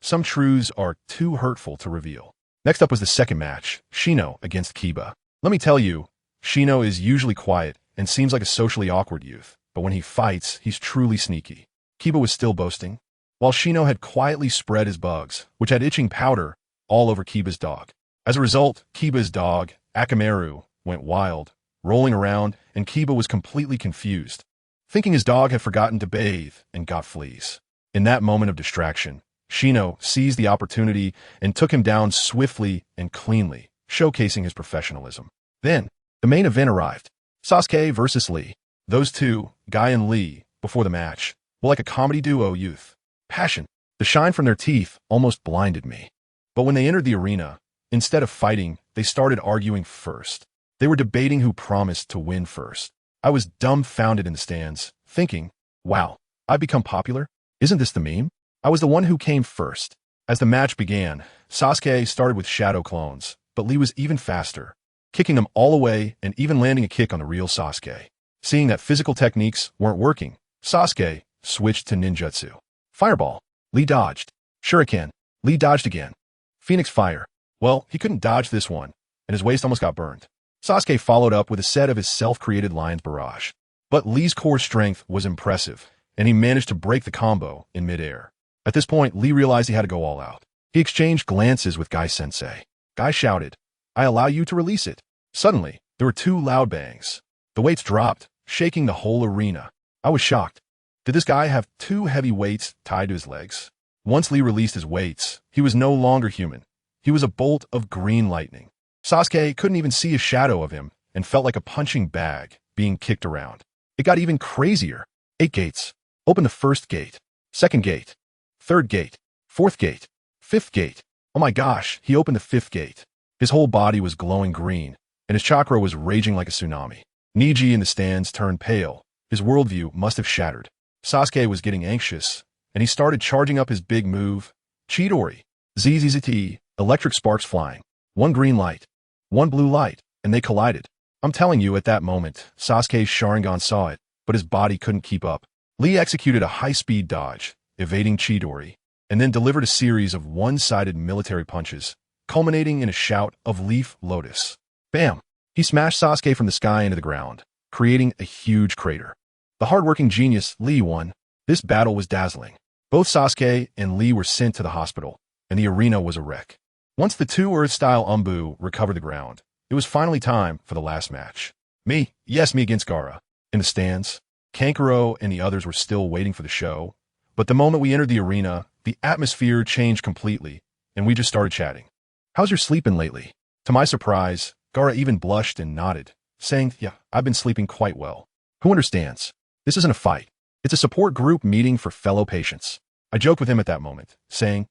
Some truths are too hurtful to reveal. Next up was the second match, Shino against Kiba. Let me tell you, Shino is usually quiet and seems like a socially awkward youth, but when he fights, he's truly sneaky. Kiba was still boasting, while Shino had quietly spread his bugs, which had itching powder, all over Kiba's dog. As a result, Kiba's dog, Akamaru, went wild, rolling around, and Kiba was completely confused, thinking his dog had forgotten to bathe and got fleas. In that moment of distraction, Shino seized the opportunity and took him down swiftly and cleanly, showcasing his professionalism. Then, the main event arrived. Sasuke versus Lee. Those two, Guy and Lee, before the match, were like a comedy duo youth. Passion. The shine from their teeth almost blinded me. But when they entered the arena, instead of fighting, they started arguing first. They were debating who promised to win first. I was dumbfounded in the stands, thinking, wow, I've become popular? Isn't this the meme? I was the one who came first. As the match began, Sasuke started with shadow clones, but Lee was even faster, kicking them all away and even landing a kick on the real Sasuke. Seeing that physical techniques weren't working, Sasuke switched to ninjutsu. Fireball. Lee dodged. Shuriken. Lee dodged again. Phoenix Fire. Well, he couldn't dodge this one, and his waist almost got burned. Sasuke followed up with a set of his self-created Lion's Barrage. But Lee's core strength was impressive, and he managed to break the combo in midair. At this point, Lee realized he had to go all out. He exchanged glances with Guy-sensei. Guy shouted, I allow you to release it. Suddenly, there were two loud bangs. The weights dropped, shaking the whole arena. I was shocked. Did this guy have two heavy weights tied to his legs? Once Lee released his weights, he was no longer human. He was a bolt of green lightning. Sasuke couldn't even see a shadow of him and felt like a punching bag being kicked around. It got even crazier. 8 gates. Open the first gate. Second gate. Third gate. Fourth gate. Fifth gate. Oh my gosh, he opened the 5th gate. His whole body was glowing green, and his chakra was raging like a tsunami. Niji in the stands turned pale. His worldview must have shattered. Sasuke was getting anxious, and he started charging up his big move, Chidori. ZZZT, electric sparks flying. One green light, one blue light, and they collided. I'm telling you, at that moment, Sasuke's Sharingan saw it, but his body couldn't keep up. Lee executed a high-speed dodge, evading Chidori, and then delivered a series of one-sided military punches, culminating in a shout of Leaf Lotus. Bam! He smashed Sasuke from the sky into the ground, creating a huge crater. The hard-working genius, Lee, won. This battle was dazzling. Both Sasuke and Lee were sent to the hospital, and the arena was a wreck. Once the two Earth-style Umbu recovered the ground, it was finally time for the last match. Me against Gaara. In the stands, Kankuro and the others were still waiting for the show, but the moment we entered the arena, the atmosphere changed completely, and we just started chatting. How's your sleeping lately? To my surprise, Gaara even blushed and nodded, saying, yeah, I've been sleeping quite well. Who understands? This isn't a fight. It's a support group meeting for fellow patients. I joked with him at that moment, saying,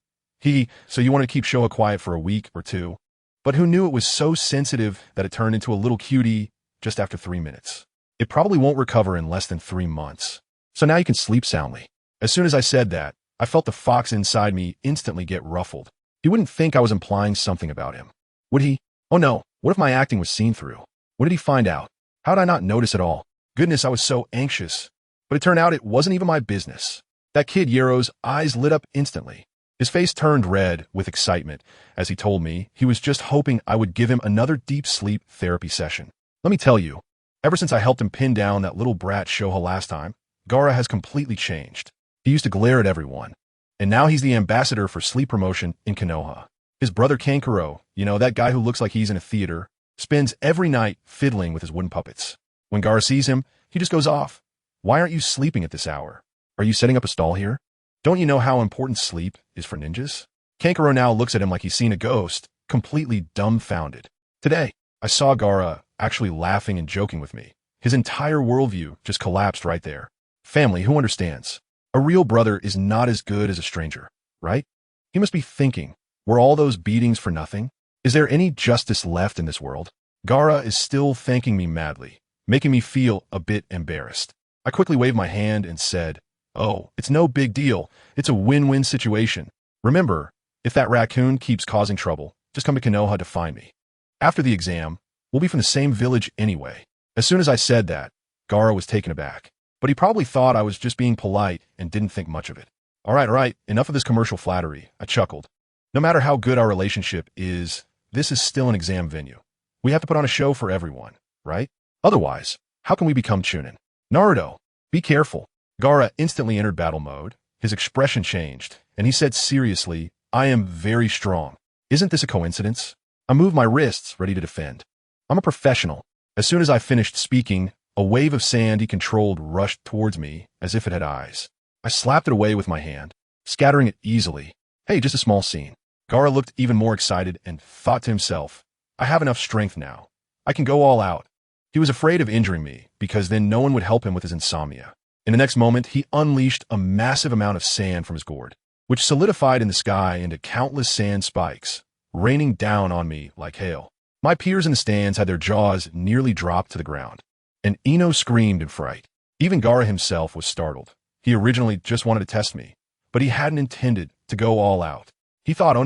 so you want to keep Showa quiet for a week or two? But who knew it was so sensitive that it turned into a little cutie just after 3 minutes? It probably won't recover in less than 3 months. So now you can sleep soundly. As soon as I said that, I felt the fox inside me instantly get ruffled. He wouldn't think I was implying something about him. Would he? Oh no, What if my acting was seen through? What did he find out? How did I not notice at all? Goodness, I was so anxious. But it turned out it wasn't even my business. That kid Yero's eyes lit up instantly. His face turned red with excitement as he told me he was just hoping I would give him another deep sleep therapy session. Let me tell you, ever since I helped him pin down that little brat Shoha last time, Gaara has completely changed. He used to glare at everyone, and now he's the ambassador for sleep promotion in Konoha. His brother Kankuro, that guy who looks like he's in a theater, spends every night fiddling with his wooden puppets. When Gaara sees him, he just goes off. Why aren't you sleeping at this hour? Are you setting up a stall here? Don't you know how important sleep is for ninjas? Kankuro now looks at him like he's seen a ghost, completely dumbfounded. Today, I saw Gaara actually laughing and joking with me. His entire worldview just collapsed right there. Family, who understands? A real brother is not as good as a stranger, right? He must be thinking, were all those beatings for nothing? Is there any justice left in this world? Gaara is still thanking me madly, making me feel a bit embarrassed. I quickly waved my hand and said, "Oh, it's no big deal. It's a win-win situation. Remember, if that raccoon keeps causing trouble, just come to Konoha to find me. After the exam, we'll be from the same village anyway." As soon as I said that, Gaara was taken aback. But he probably thought I was just being polite and didn't think much of it. All right, enough of this commercial flattery, I chuckled. No matter how good our relationship is, this is still an exam venue. We have to put on a show for everyone, right? Otherwise, how can we become Chunin? Naruto, be careful. Gaara instantly entered battle mode. His expression changed, and he said seriously, "I am very strong. Isn't this a coincidence?" I moved my wrists, ready to defend. I'm a professional. As soon as I finished speaking, a wave of sand he controlled rushed towards me as if it had eyes. I slapped it away with my hand, scattering it easily. Hey, just a small scene. Gaara looked even more excited and thought to himself, I have enough strength now. I can go all out. He was afraid of injuring me because then no one would help him with his insomnia. In the next moment, he unleashed a massive amount of sand from his gourd, which solidified in the sky into countless sand spikes, raining down on me like hail. My peers in the stands had their jaws nearly dropped to the ground, and Ino screamed in fright. Even Gaara himself was startled. He originally just wanted to test me, but he hadn't intended to go all out. He thought, oh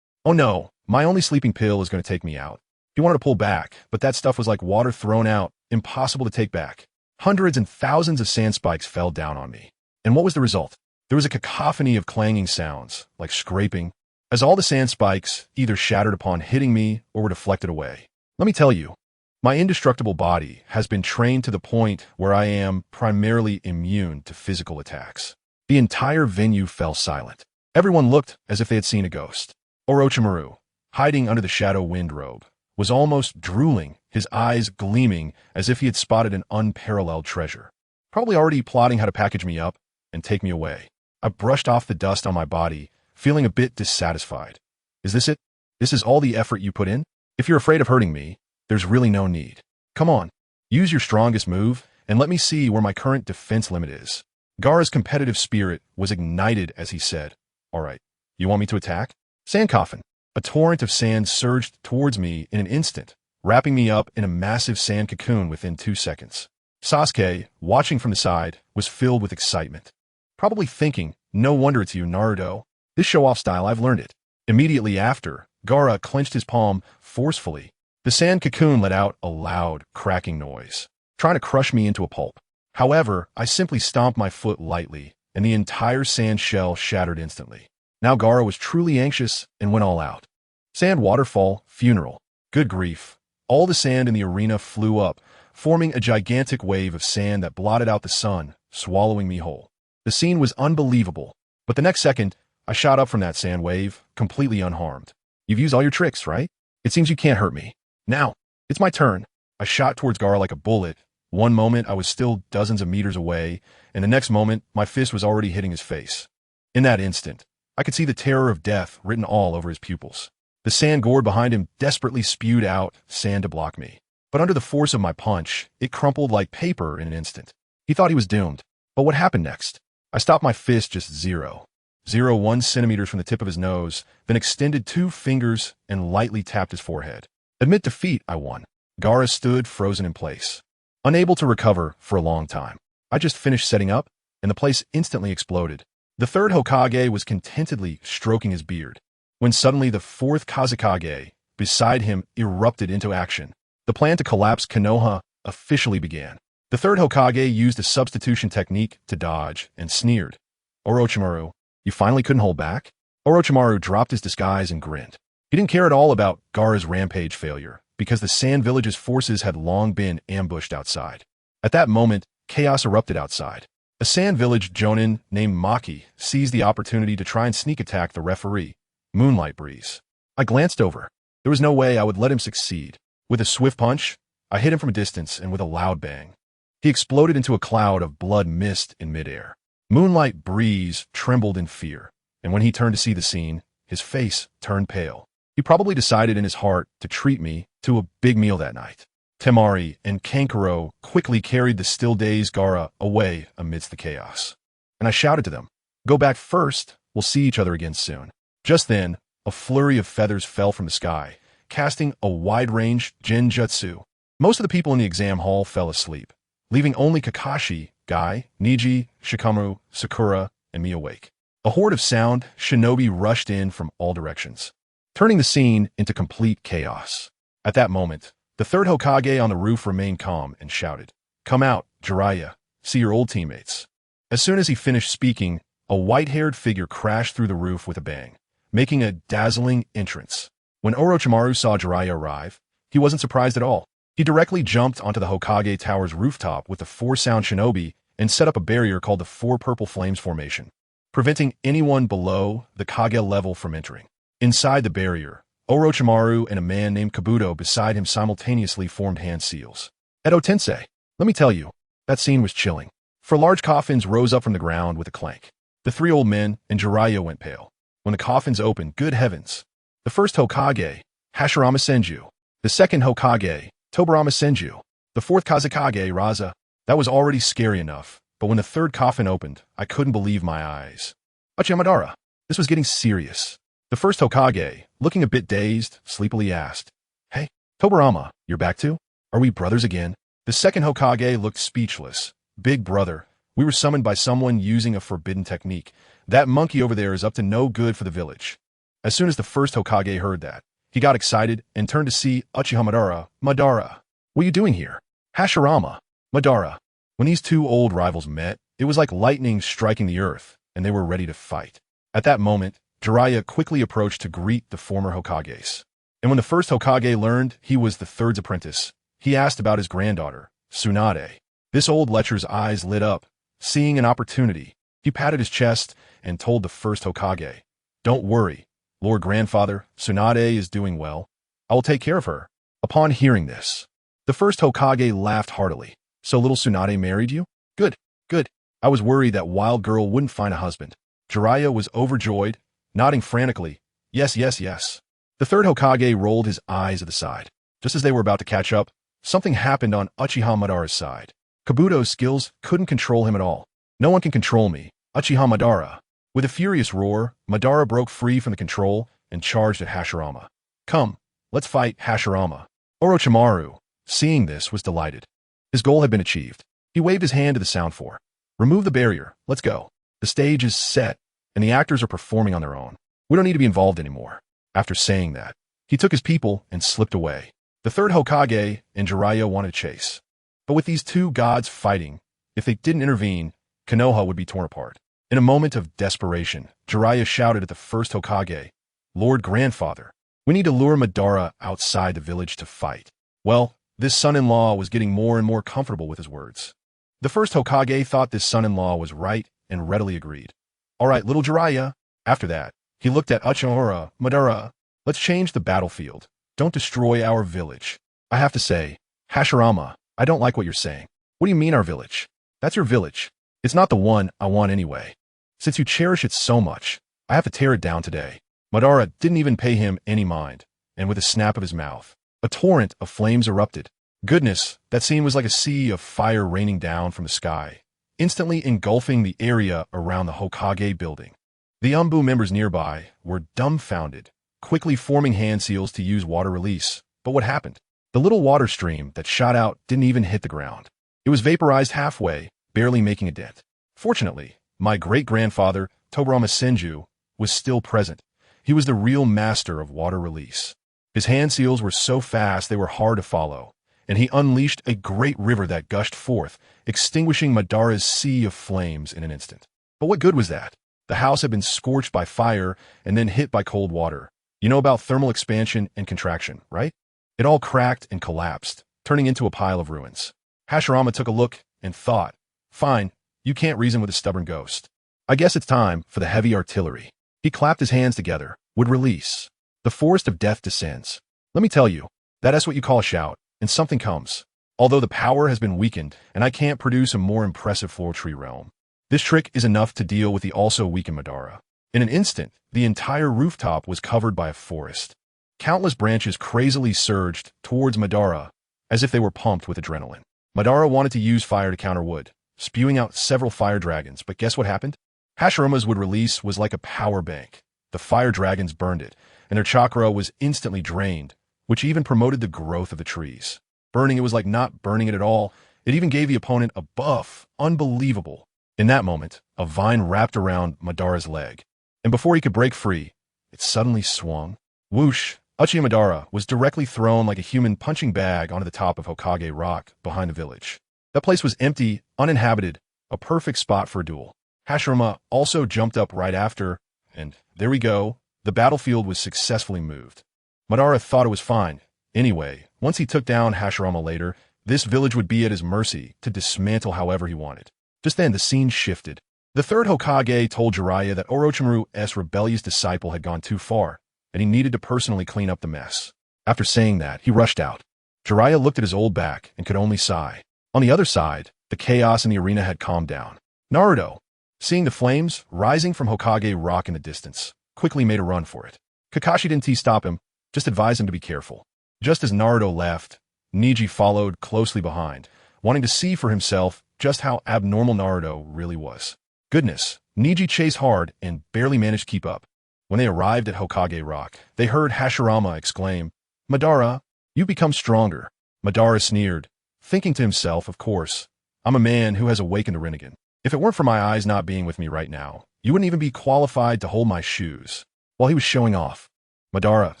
no, my only sleeping pill is going to take me out. He wanted to pull back, but that stuff was like water thrown out, impossible to take back. Hundreds and thousands of sand spikes fell down on me. And what was the result? There was a cacophony of clanging sounds, like scraping, as all the sand spikes either shattered upon hitting me or were deflected away. Let me tell you, my indestructible body has been trained to the point where I am primarily immune to physical attacks. The entire venue fell silent. Everyone looked as if they had seen a ghost. Orochimaru, hiding under the shadow wind robe, was almost drooling, his eyes gleaming as if he had spotted an unparalleled treasure. Probably already plotting how to package me up and take me away. I brushed off the dust on my body, feeling a bit dissatisfied. Is this it? This is all the effort you put in? If you're afraid of hurting me, there's really no need. Come on, use your strongest move and let me see where my current defense limit is. Gaara's competitive spirit was ignited as he said, all right, you want me to attack? Sand coffin. A torrent of sand surged towards me in an instant, wrapping me up in a massive sand cocoon within 2 seconds. Sasuke, watching from the side, was filled with excitement. Probably thinking, no wonder it's you, Naruto. This show-off style, I've learned it. Immediately after, Gaara clenched his palm forcefully. The sand cocoon let out a loud, cracking noise, trying to crush me into a pulp. However, I simply stomped my foot lightly, and the entire sand shell shattered instantly. Now Gaara was truly anxious and went all out. Sand waterfall, funeral. Good grief. All the sand in the arena flew up, forming a gigantic wave of sand that blotted out the sun, swallowing me whole. The scene was unbelievable, but the next second, I shot up from that sand wave, completely unharmed. You've used all your tricks, right? It seems you can't hurt me. Now, it's my turn. I shot towards Gaara like a bullet. One moment, I was still dozens of meters away, and the next moment, my fist was already hitting his face. In that instant, I could see the terror of death written all over his pupils. The sand gourd behind him desperately spewed out sand to block me. But under the force of my punch, it crumpled like paper in an instant. He thought he was doomed. But what happened next? I stopped my fist just 0.01 centimeters from the tip of his nose, then extended 2 fingers and lightly tapped his forehead. Admit defeat, I won. Gaara stood frozen in place, unable to recover for a long time. I just finished setting up, and the place instantly exploded. The third Hokage was contentedly stroking his beard, when suddenly the fourth Kazekage, beside him erupted into action. The plan to collapse Konoha officially began. The third Hokage used a substitution technique to dodge and sneered. Orochimaru, you finally couldn't hold back? Orochimaru dropped his disguise and grinned. He didn't care at all about Gaara's rampage failure, because the Sand Village's forces had long been ambushed outside. At that moment, chaos erupted outside. A Sand Village Jonin named Maki seized the opportunity to try and sneak attack the referee, Moonlight Breeze. I glanced over. There was no way I would let him succeed. With a swift punch, I hit him from a distance and with a loud bang. He exploded into a cloud of blood mist in midair. Moonlight Breeze trembled in fear, and when he turned to see the scene, his face turned pale. He probably decided in his heart to treat me to a big meal that night. Temari and Kankuro quickly carried the still-dazed Gaara away amidst the chaos. And I shouted to them, "Go back first, we'll see each other again soon." Just then, a flurry of feathers fell from the sky, casting a wide-range genjutsu. Most of the people in the exam hall fell asleep, leaving only Kakashi, Guy, Niji, Shikamaru, Sakura, and me awake. A horde of sound shinobi rushed in from all directions, turning the scene into complete chaos. At that moment, the third Hokage on the roof remained calm and shouted, "Come out, Jiraiya, see your old teammates." As soon as he finished speaking, a white-haired figure crashed through the roof with a bang, making a dazzling entrance. When Orochimaru saw Jiraiya arrive, he wasn't surprised at all. He directly jumped onto the Hokage Tower's rooftop with the four-sound shinobi and set up a barrier called the Four Purple Flames Formation, preventing anyone below the Kage level from entering. Inside the barrier, Orochimaru and a man named Kabuto beside him simultaneously formed hand seals. Edo Tensei, let me tell you, that scene was chilling. For large coffins rose up from the ground with a clank. The three old men and Jiraiya went pale. When the coffins opened, good heavens. The first Hokage, Hashirama Senju. The second Hokage, Tobirama Senju. The fourth Kazekage, Raza. That was already scary enough, but when the third coffin opened, I couldn't believe my eyes. Uchiha, this was getting serious. The first Hokage, looking a bit dazed, sleepily asked, "Hey, Tobirama, you're back too? Are we brothers again?" The second Hokage looked speechless. "Big brother, we were summoned by someone using a forbidden technique. That monkey over there is up to no good for the village." As soon as the first Hokage heard that, he got excited and turned to see Uchiha Madara. "What are you doing here?" "Hashirama, Madara." When these two old rivals met, it was like lightning striking the earth, and they were ready to fight. At that moment, Jiraiya quickly approached to greet the former Hokages. And when the first Hokage learned he was the third's apprentice, he asked about his granddaughter, Tsunade. This old lecher's eyes lit up, seeing an opportunity. He patted his chest and told the first Hokage, "Don't worry, Lord Grandfather, Tsunade is doing well. I will take care of her." Upon hearing this, the first Hokage laughed heartily. "So little Tsunade married you? Good, good. I was worried that wild girl wouldn't find a husband." Jiraiya was overjoyed, nodding frantically, "Yes, yes, yes." The third Hokage rolled his eyes at the side. Just as they were about to catch up, something happened on Uchiha Madara's side. Kabuto's skills couldn't control him at all. "No one can control me, Uchiha Madara." With a furious roar, Madara broke free from the control and charged at Hashirama. "Come, let's fight, Hashirama." Orochimaru, seeing this, was delighted. His goal had been achieved. He waved his hand to the sound four. "Remove the barrier, let's go. The stage is set, and the actors are performing on their own. We don't need to be involved anymore." After saying that, he took his people and slipped away. The third Hokage and Jiraiya wanted to chase. But with these two gods fighting, if they didn't intervene, Konoha would be torn apart. In a moment of desperation, Jiraiya shouted at the first Hokage, "Lord Grandfather, we need to lure Madara outside the village to fight." Well, this son-in-law was getting more and more comfortable with his words. The first Hokage thought this son-in-law was right and readily agreed. "All right, little Jiraiya." After that, he looked at Uchiha Madara. "Let's change the battlefield. Don't destroy our village." "I have to say, Hashirama, I don't like what you're saying." "What do you mean our village?" "That's your village. It's not the one I want anyway. Since you cherish it so much, I have to tear it down today." Madara didn't even pay him any mind, and with a snap of his mouth, a torrent of flames erupted. Goodness, that scene was like a sea of fire raining down from the sky, instantly engulfing the area around the Hokage building. The Umbu members nearby were dumbfounded, quickly forming hand seals to use water release. But what happened? The little water stream that shot out didn't even hit the ground. It was vaporized halfway, barely making a dent. Fortunately, my great-grandfather, Tobirama Senju, was still present. He was the real master of water release. His hand seals were so fast they were hard to follow, and he unleashed a great river that gushed forth, extinguishing Madara's sea of flames in an instant. But what good was that? The house had been scorched by fire and then hit by cold water. You know about thermal expansion and contraction, right? It all cracked and collapsed, turning into a pile of ruins. Hashirama took a look and thought, fine, you can't reason with a stubborn ghost. I guess it's time for the heavy artillery. He clapped his hands together, would release. The forest of death descends. Let me tell you, that's what you call a shout, and something comes. Although the power has been weakened, and I can't produce a more impressive floor tree realm. This trick is enough to deal with the also weakened Madara. In an instant, the entire rooftop was covered by a forest. Countless branches crazily surged towards Madara, as if they were pumped with adrenaline. Madara wanted to use fire to counter wood, spewing out several fire dragons, but guess what happened? Hashirama's wood release was like a power bank. The fire dragons burned it, and their chakra was instantly drained, which even promoted the growth of the trees. Burning it was like not burning it at all. It even gave the opponent a buff. Unbelievable. In that moment, a vine wrapped around Madara's leg, and before he could break free, it suddenly swung. Whoosh! Uchiha Madara was directly thrown like a human punching bag onto the top of Hokage Rock behind the village. That place was empty, uninhabited, a perfect spot for a duel. Hashirama also jumped up right after, and there we go, the battlefield was successfully moved. Madara thought it was fine. Anyway, once he took down Hashirama later, this village would be at his mercy to dismantle however he wanted. Just then, the scene shifted. The third Hokage told Jiraiya that Orochimaru's rebellious disciple had gone too far, and he needed to personally clean up the mess. After saying that, he rushed out. Jiraiya looked at his old back and could only sigh. On the other side, the chaos in the arena had calmed down. Naruto, seeing the flames rising from Hokage Rock in the distance, quickly made a run for it. Kakashi didn't stop him, just advised him to be careful. Just as Naruto left, Neji followed closely behind, wanting to see for himself just how abnormal Naruto really was. Goodness, Neji chased hard and barely managed to keep up. When they arrived at Hokage Rock, they heard Hashirama exclaim, "Madara, you become stronger." Madara sneered, thinking to himself, of course, I'm a man who has awakened a Rinnegan. If it weren't for my eyes not being with me right now, you wouldn't even be qualified to hold my shoes. While he was showing off, Madara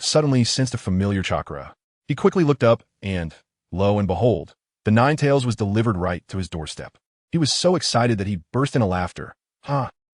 suddenly sensed a familiar chakra. He quickly looked up and, lo and behold, the Nine Tails was delivered right to his doorstep. He was so excited that he burst into laughter.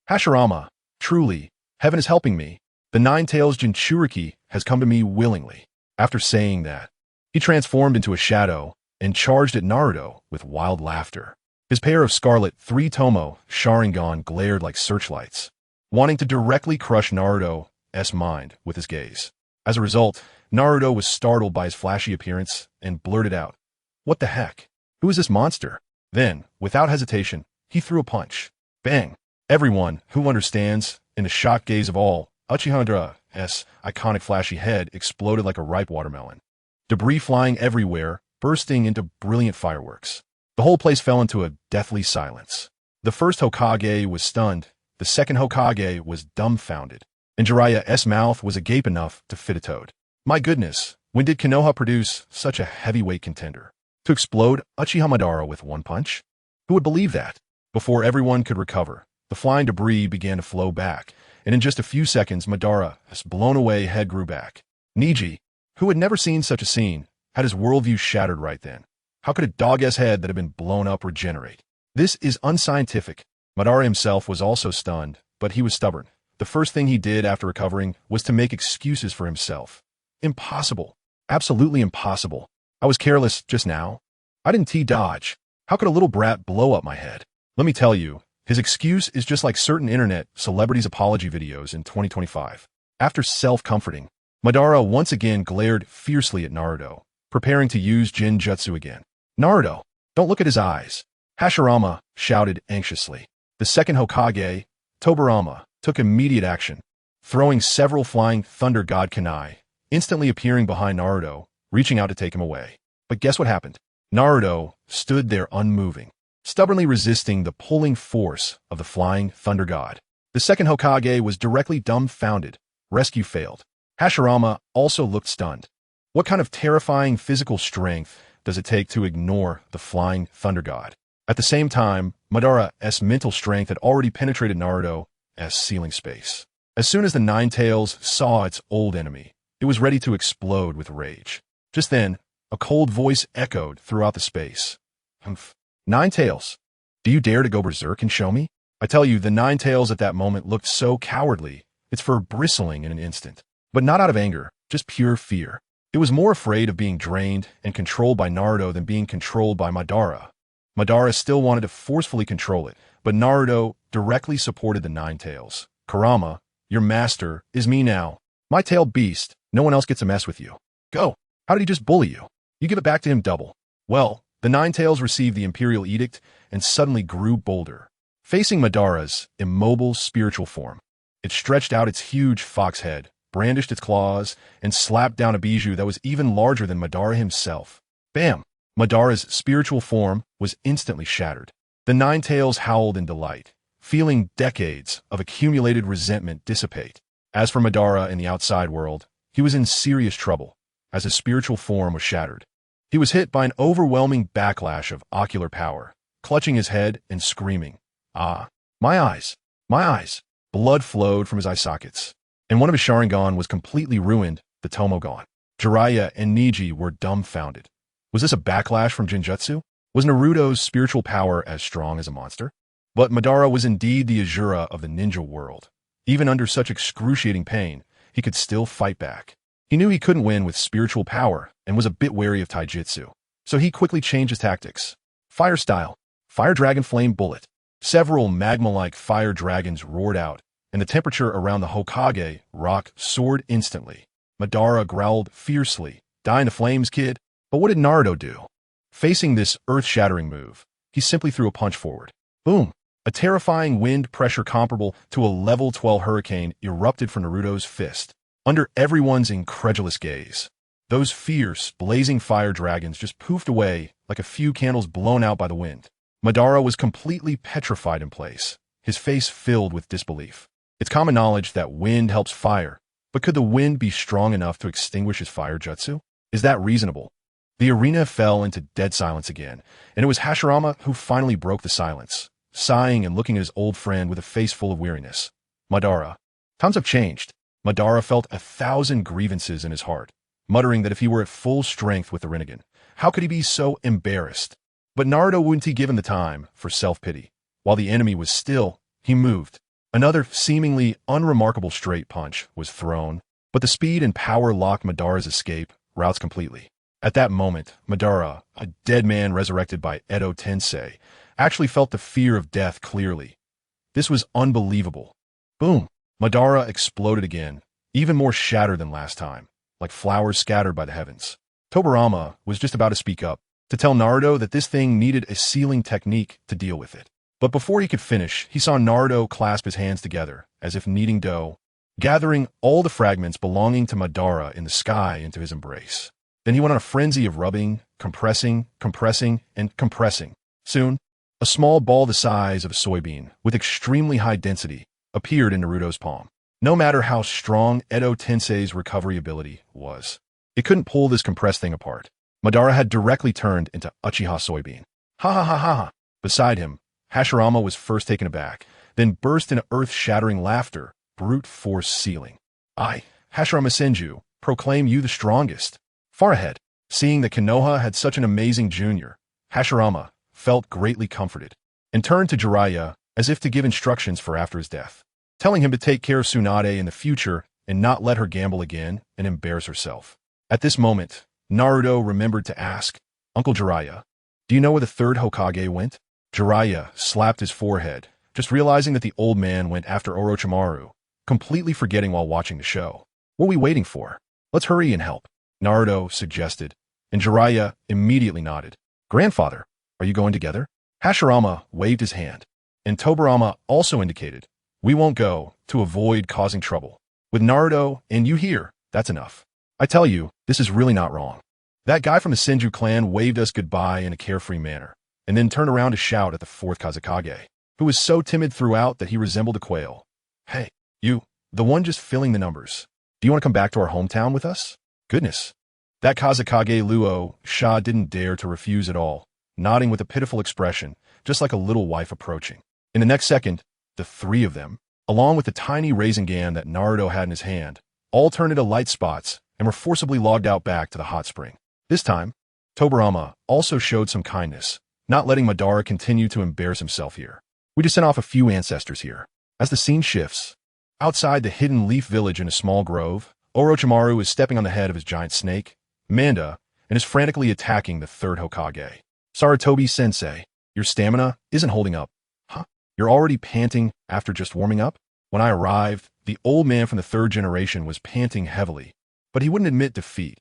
Hashirama, truly, heaven is helping me. The Nine Tails Jinchuriki has come to me willingly. After saying that, he transformed into a shadow and charged at Naruto with wild laughter. His pair of scarlet three-tomo Sharingan glared like searchlights, wanting to directly crush Naruto's mind with his gaze. As a result, Naruto was startled by his flashy appearance and blurted out, "What the heck? Who is this monster?" Then, without hesitation, he threw a punch. Bang! Everyone who understands, in the shocked gaze of all, Uchiha Madara's iconic flashy head exploded like a ripe watermelon. Debris flying everywhere, bursting into brilliant fireworks. The whole place fell into a deathly silence. The first Hokage was stunned, the second Hokage was dumbfounded, and Jiraiya's mouth was agape enough to fit a toad. My goodness, when did Konoha produce such a heavyweight contender? To explode Uchiha Madara with one punch? Who would believe that? Before everyone could recover, the flying debris began to flow back, and in just a few seconds Madara's blown-away head grew back. Neji, who had never seen such a scene, had his worldview shattered right then. How could a dog-ass head that had been blown up regenerate? This is unscientific. Madara himself was also stunned, but he was stubborn. The first thing he did after recovering was to make excuses for himself. Impossible. Absolutely impossible. I was careless just now. I didn't dodge. How could a little brat blow up my head? Let me tell you, his excuse is just like certain internet celebrities' apology videos in 2025. After self-comforting, Madara once again glared fiercely at Naruto, preparing to use Jinjutsu again. "Naruto, don't look at his eyes," Hashirama shouted anxiously. The second Hokage, Tobirama, took immediate action, throwing several flying thunder god kunai, instantly appearing behind Naruto, reaching out to take him away. But guess what happened? Naruto stood there unmoving, stubbornly resisting the pulling force of the flying thunder god. The second Hokage was directly dumbfounded. Rescue failed. Hashirama also looked stunned. What kind of terrifying physical strength does it take to ignore the flying thunder god? At the same time, Madara's mental strength had already penetrated Naruto's ceiling space. As soon as the Nine Tails saw its old enemy, It was ready to explode with rage. Just then, a cold voice echoed throughout the space. Humph. Nine Tails. Do you dare to go berserk and show me? I tell you, the Nine Tails at that moment looked so cowardly, its fur bristling in an instant. But not out of anger, just pure fear. It was more afraid of being drained and controlled by Naruto than being controlled by Madara. Madara still wanted to forcefully control it, but Naruto directly supported the Nine Tails. Kurama, your master, is me now. My tailed beast, no one else gets a mess with you. Go. How did he just bully you? You give it back to him double. Well, the Nine Tails received the Imperial Edict and suddenly grew bolder. Facing Madara's immobile spiritual form, it stretched out its huge fox head, brandished its claws, and slapped down a bijou that was even larger than Madara himself. Bam! Madara's spiritual form was instantly shattered. The Nine Tails howled in delight, feeling decades of accumulated resentment dissipate. As for Madara in the outside world, he was in serious trouble, as his spiritual form was shattered. He was hit by an overwhelming backlash of ocular power, clutching his head and screaming, "Ah, my eyes! My eyes!" Blood flowed from his eye sockets, and one of his Sharingan was completely ruined, the Tomogon. Jiraiya and Neji were dumbfounded. Was this a backlash from Genjutsu? Was Naruto's spiritual power as strong as a monster? But Madara was indeed the Azura of the ninja world. Even under such excruciating pain, he could still fight back. He knew he couldn't win with spiritual power and was a bit wary of taijutsu, so he quickly changed his tactics. Fire style, Fire Dragon Flame Bullet. Several magma-like fire dragons roared out, and the temperature around the Hokage rock soared instantly. Madara growled fiercely, "Die in the flames, kid." But what did Naruto do? Facing this earth-shattering move, he simply threw a punch forward. Boom! A terrifying wind pressure comparable to a level 12 hurricane erupted from Naruto's fist. Under everyone's incredulous gaze, those fierce, blazing fire dragons just poofed away like a few candles blown out by the wind. Madara was completely petrified in place, his face filled with disbelief. It's common knowledge that wind helps fire, but could the wind be strong enough to extinguish his fire jutsu? Is that reasonable? The arena fell into dead silence again, and it was Hashirama who finally broke the silence, sighing and looking at his old friend with a face full of weariness. Madara. Times have changed. Madara felt 1,000 grievances in his heart, muttering that if he were at full strength with the Rinnegan, how could he be so embarrassed? But Naruto wouldn't he given the time for self-pity. While the enemy was still, he moved. Another seemingly unremarkable straight punch was thrown, but the speed and power locked Madara's escape routes completely. At that moment, Madara, a dead man resurrected by Edo Tensei, actually felt the fear of death clearly. This was unbelievable. Boom! Madara exploded again, even more shattered than last time, like flowers scattered by the heavens. Tobirama was just about to speak up, to tell Naruto that this thing needed a sealing technique to deal with it. But before he could finish, he saw Naruto clasp his hands together, as if kneading dough, gathering all the fragments belonging to Madara in the sky into his embrace. Then he went on a frenzy of rubbing, compressing, and compressing. Soon, a small ball the size of a soybean, with extremely high density, appeared in Naruto's palm. No matter how strong Edo Tensei's recovery ability was, it couldn't pull this compressed thing apart. Madara had directly turned into Uchiha Soybean. Ha ha ha ha! Beside him, Hashirama was first taken aback, then burst into earth-shattering laughter, brute force sealing. I, Hashirama Senju, proclaim you the strongest. Far ahead, seeing that Konoha had such an amazing junior, Hashirama felt greatly comforted, and turned to Jiraiya as if to give instructions for after his death, telling him to take care of Tsunade in the future and not let her gamble again and embarrass herself. At this moment, Naruto remembered to ask, "Uncle Jiraiya, do you know where the third Hokage went?" Jiraiya slapped his forehead, just realizing that the old man went after Orochimaru, completely forgetting while watching the show. "What are we waiting for? Let's hurry and help," Naruto suggested, and Jiraiya immediately nodded. "Grandfather, are you going together?" Hashirama waved his hand, and Tobirama also indicated, "We won't go, to avoid causing trouble. With Naruto and you here, that's enough. I tell you, this is really not wrong." That guy from the Senju clan waved us goodbye in a carefree manner, and then turned around to shout at the fourth Kazekage, who was so timid throughout that he resembled a quail. "Hey, you, the one just filling the numbers. Do you want to come back to our hometown with us?" Goodness. That Kazekage Luo Sha didn't dare to refuse at all, nodding with a pitiful expression, just like a little wife approaching. In the next second, the three of them, along with the tiny Rasengan that Naruto had in his hand, all turned into light spots and were forcibly logged out back to the hot spring. This time, Tobirama also showed some kindness, not letting Madara continue to embarrass himself here. We just sent off a few ancestors here. As the scene shifts, outside the hidden leaf village in a small grove, Orochimaru is stepping on the head of his giant snake, Manda, and is frantically attacking the third Hokage. Sarutobi-sensei, your stamina isn't holding up. Huh? You're already panting after just warming up? When I arrived, the old man from the third generation was panting heavily, but he wouldn't admit defeat.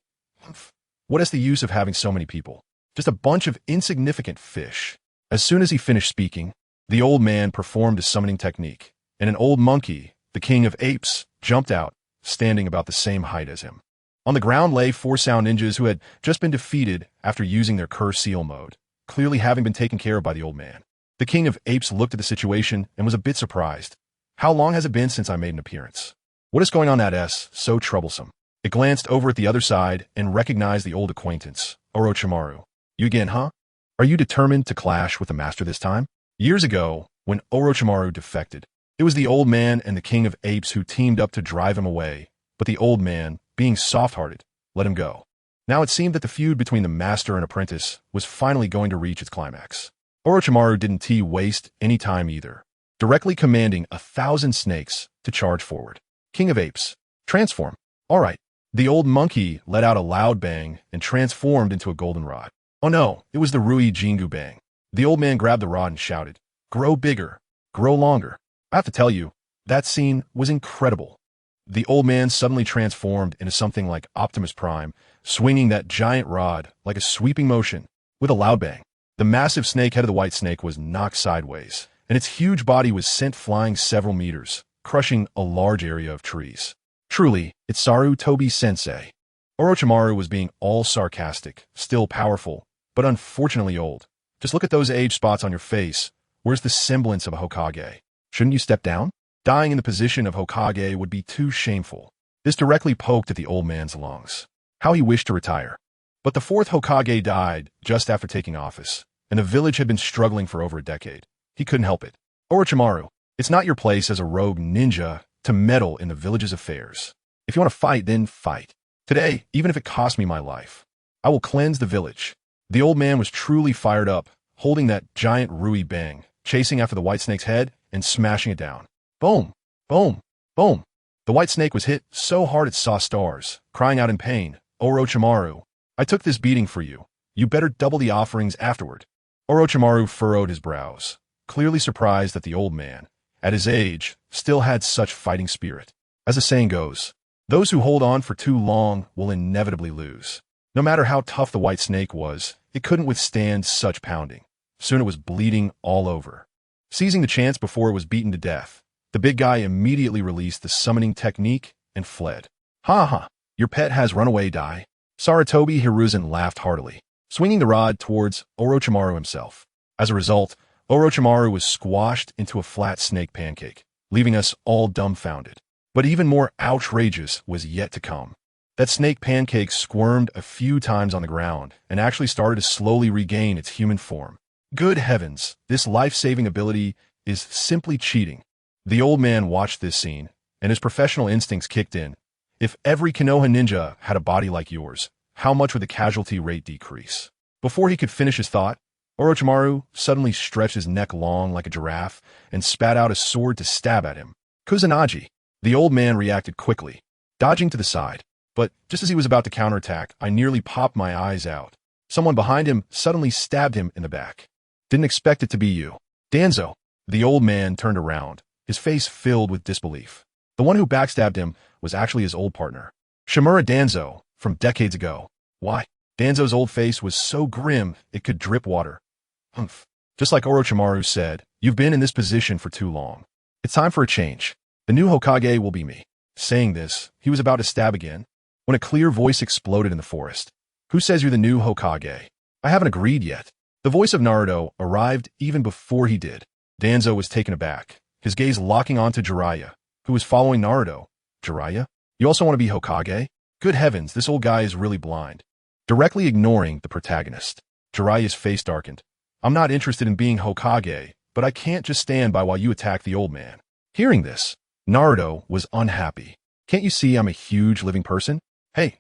What is the use of having so many people? Just a bunch of insignificant fish. As soon as he finished speaking, the old man performed a summoning technique, and an old monkey, the king of apes, jumped out, standing about the same height as him. On the ground lay 4 sound ninjas who had just been defeated after using their curse seal mode, clearly having been taken care of by the old man. The king of apes looked at the situation and was a bit surprised. How long has it been since I made an appearance? What is going on at S so troublesome? It glanced over at the other side and recognized the old acquaintance, Orochimaru. You again, huh? Are you determined to clash with the master this time? Years ago, when Orochimaru defected, it was the old man and the king of apes who teamed up to drive him away, but the old man, being soft-hearted, let him go. Now it seemed that the feud between the master and apprentice was finally going to reach its climax. Orochimaru didn't waste any time either, directly commanding 1,000 snakes to charge forward. King of apes, transform. All right. The old monkey let out a loud bang and transformed into a goldenrod. Oh no, it was the Rui Jingu bang. The old man grabbed the rod and shouted, "Grow bigger, grow longer." I have to tell you, that scene was incredible. The old man suddenly transformed into something like Optimus Prime, swinging that giant rod like a sweeping motion with a loud bang. The massive snake head of the white snake was knocked sideways, and its huge body was sent flying several meters, crushing a large area of trees. Truly, it's Sarutobi-sensei. Orochimaru was being all sarcastic, still powerful, but unfortunately old. Just look at those age spots on your face. Where's the semblance of a Hokage? Shouldn't you step down? Dying in the position of Hokage would be too shameful. This directly poked at the old man's lungs. How he wished to retire. But the fourth Hokage died just after taking office, and the village had been struggling for over a decade. He couldn't help it. Orochimaru, it's not your place as a rogue ninja to meddle in the village's affairs. If you want to fight, then fight. Today, even if it costs me my life, I will cleanse the village. The old man was truly fired up, holding that giant Rui bang, chasing after the white snake's head and smashing it down. Boom, boom, boom. The white snake was hit so hard it saw stars, crying out in pain, Orochimaru, I took this beating for you. You better double the offerings afterward. Orochimaru furrowed his brows, clearly surprised that the old man, at his age, still had such fighting spirit. As the saying goes, those who hold on for too long will inevitably lose. No matter how tough the white snake was, it couldn't withstand such pounding. Soon it was bleeding all over. Seizing the chance before it was beaten to death, the big guy immediately released the summoning technique and fled. Ha ha, your pet has run away, Dai. Sarutobi Hiruzen laughed heartily, swinging the rod towards Orochimaru himself. As a result, Orochimaru was squashed into a flat snake pancake, leaving us all dumbfounded. But even more outrageous was yet to come. That snake pancake squirmed a few times on the ground and actually started to slowly regain its human form. Good heavens, this life-saving ability is simply cheating. The old man watched this scene, and his professional instincts kicked in. If every Konoha ninja had a body like yours, how much would the casualty rate decrease? Before he could finish his thought, Orochimaru suddenly stretched his neck long like a giraffe and spat out a sword to stab at him. Kusanagi. The old man reacted quickly, dodging to the side. But just as he was about to counterattack, I nearly popped my eyes out. Someone behind him suddenly stabbed him in the back. Didn't expect it to be you. Danzo. The old man turned around, his face filled with disbelief. The one who backstabbed him was actually his old partner, Shimura Danzo, from decades ago. Why? Danzo's old face was so grim it could drip water. Humph. Just like Orochimaru said, you've been in this position for too long. It's time for a change. The new Hokage will be me. Saying this, he was about to stab again, when a clear voice exploded in the forest. Who says you're the new Hokage? I haven't agreed yet. The voice of Naruto arrived even before he did. Danzo was taken aback, his gaze locking onto Jiraiya, who was following Naruto. Jiraiya? You also want to be Hokage? Good heavens, this old guy is really blind. Directly ignoring the protagonist, Jiraiya's face darkened. I'm not interested in being Hokage, but I can't just stand by while you attack the old man. Hearing this, Naruto was unhappy. Can't you see I'm a huge living person? Hey,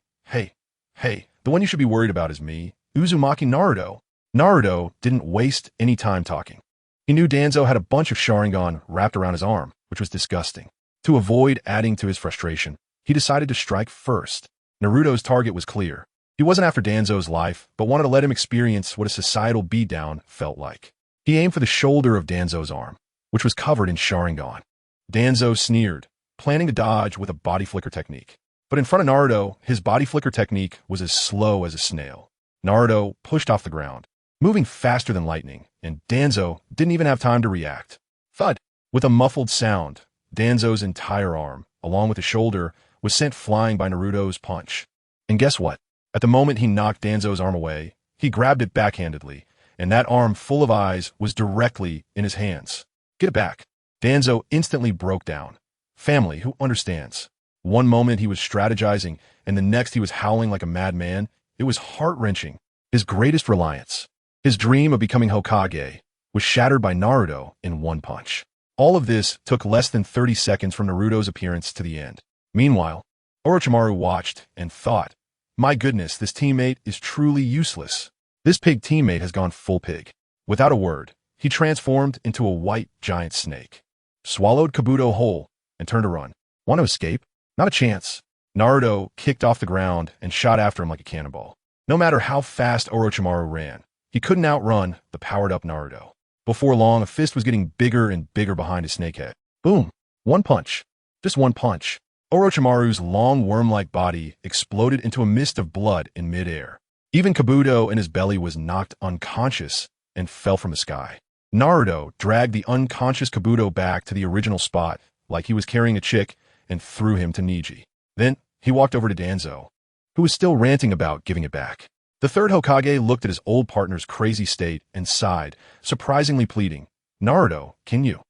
Hey, the one you should be worried about is me, Uzumaki Naruto. Naruto didn't waste any time talking. He knew Danzo had a bunch of Sharingan wrapped around his arm, which was disgusting. To avoid adding to his frustration, he decided to strike first. Naruto's target was clear. He wasn't after Danzo's life, but wanted to let him experience what a societal beatdown felt like. He aimed for the shoulder of Danzo's arm, which was covered in Sharingan. Danzo sneered, planning to dodge with a body flicker technique. But in front of Naruto, his body flicker technique was as slow as a snail. Naruto pushed off the ground, moving faster than lightning, and Danzo didn't even have time to react. Thud! With a muffled sound, Danzo's entire arm, along with the shoulder, was sent flying by Naruto's punch. And guess what? At the moment he knocked Danzo's arm away, he grabbed it backhandedly, and that arm full of eyes was directly in his hands. Get it back. Danzo instantly broke down. Family, who understands? One moment he was strategizing, and the next he was howling like a madman. It was heart-wrenching. His greatest reliance, his dream of becoming Hokage, was shattered by Naruto in one punch. All of this took less than 30 seconds from Naruto's appearance to the end. Meanwhile, Orochimaru watched and thought, my goodness, this teammate is truly useless. This pig teammate has gone full pig. Without a word, he transformed into a white giant snake, swallowed Kabuto whole, and turned to run. Want to escape? Not a chance. Naruto kicked off the ground and shot after him like a cannonball. No matter how fast Orochimaru ran, he couldn't outrun the powered-up Naruto. Before long, a fist was getting bigger and bigger behind his snake head. Boom! One punch. Just one punch. Orochimaru's long worm-like body exploded into a mist of blood in midair. Even Kabuto in his belly was knocked unconscious and fell from the sky. Naruto dragged the unconscious Kabuto back to the original spot like he was carrying a chick and threw him to Neji. Then he walked over to Danzo, who was still ranting about giving it back. The third Hokage looked at his old partner's crazy state and sighed, surprisingly pleading, Naruto, can you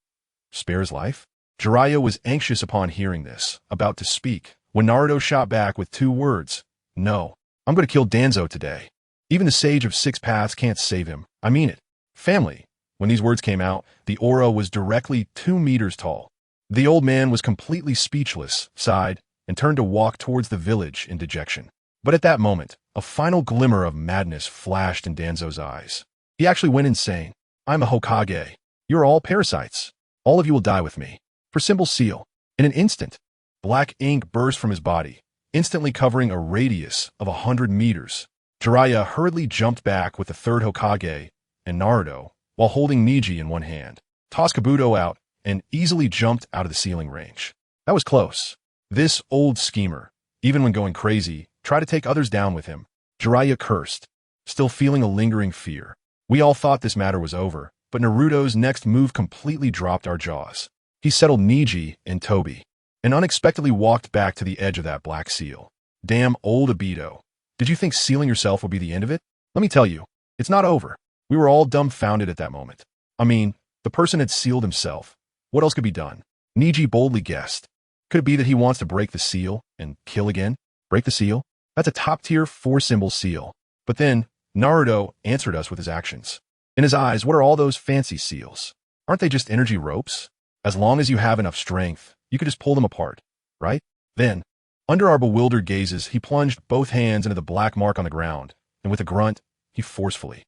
spare his life? Jiraiya was anxious upon hearing this, about to speak, when Naruto shot back with 2 words, no, I'm going to kill Danzo today. Even the Sage of 6 Paths can't save him. I mean it. Family. When these words came out, the aura was directly 2 meters tall. The old man was completely speechless, sighed, and turned to walk towards the village in dejection. But at that moment, a final glimmer of madness flashed in Danzo's eyes. He actually went insane. I'm a Hokage. You're all parasites. All of you will die with me. For symbol seal. In an instant, black ink burst from his body, instantly covering a radius of 100 meters. Jiraiya hurriedly jumped back with the third Hokage and Naruto, while holding Neji in one hand, tossed Kabuto out, and easily jumped out of the ceiling range. That was close. This old schemer, even when going crazy, tried to take others down with him. Jiraiya cursed, still feeling a lingering fear. We all thought this matter was over, but Naruto's next move completely dropped our jaws. He settled Neji and Tobi, and unexpectedly walked back to the edge of that black seal. Damn old Obito. Did you think sealing yourself would be the end of it? Let me tell you, it's not over. We were all dumbfounded at that moment. I mean, the person had sealed himself. What else could be done? Neji boldly guessed. Could it be that he wants to break the seal and kill again? Break the seal? That's a top-tier 4-symbol seal. But then, Naruto answered us with his actions. In his eyes, what are all those fancy seals? Aren't they just energy ropes? As long as you have enough strength, you could just pull them apart, right? Then, under our bewildered gazes, he plunged both hands into the black mark on the ground, and with a grunt, he forcefully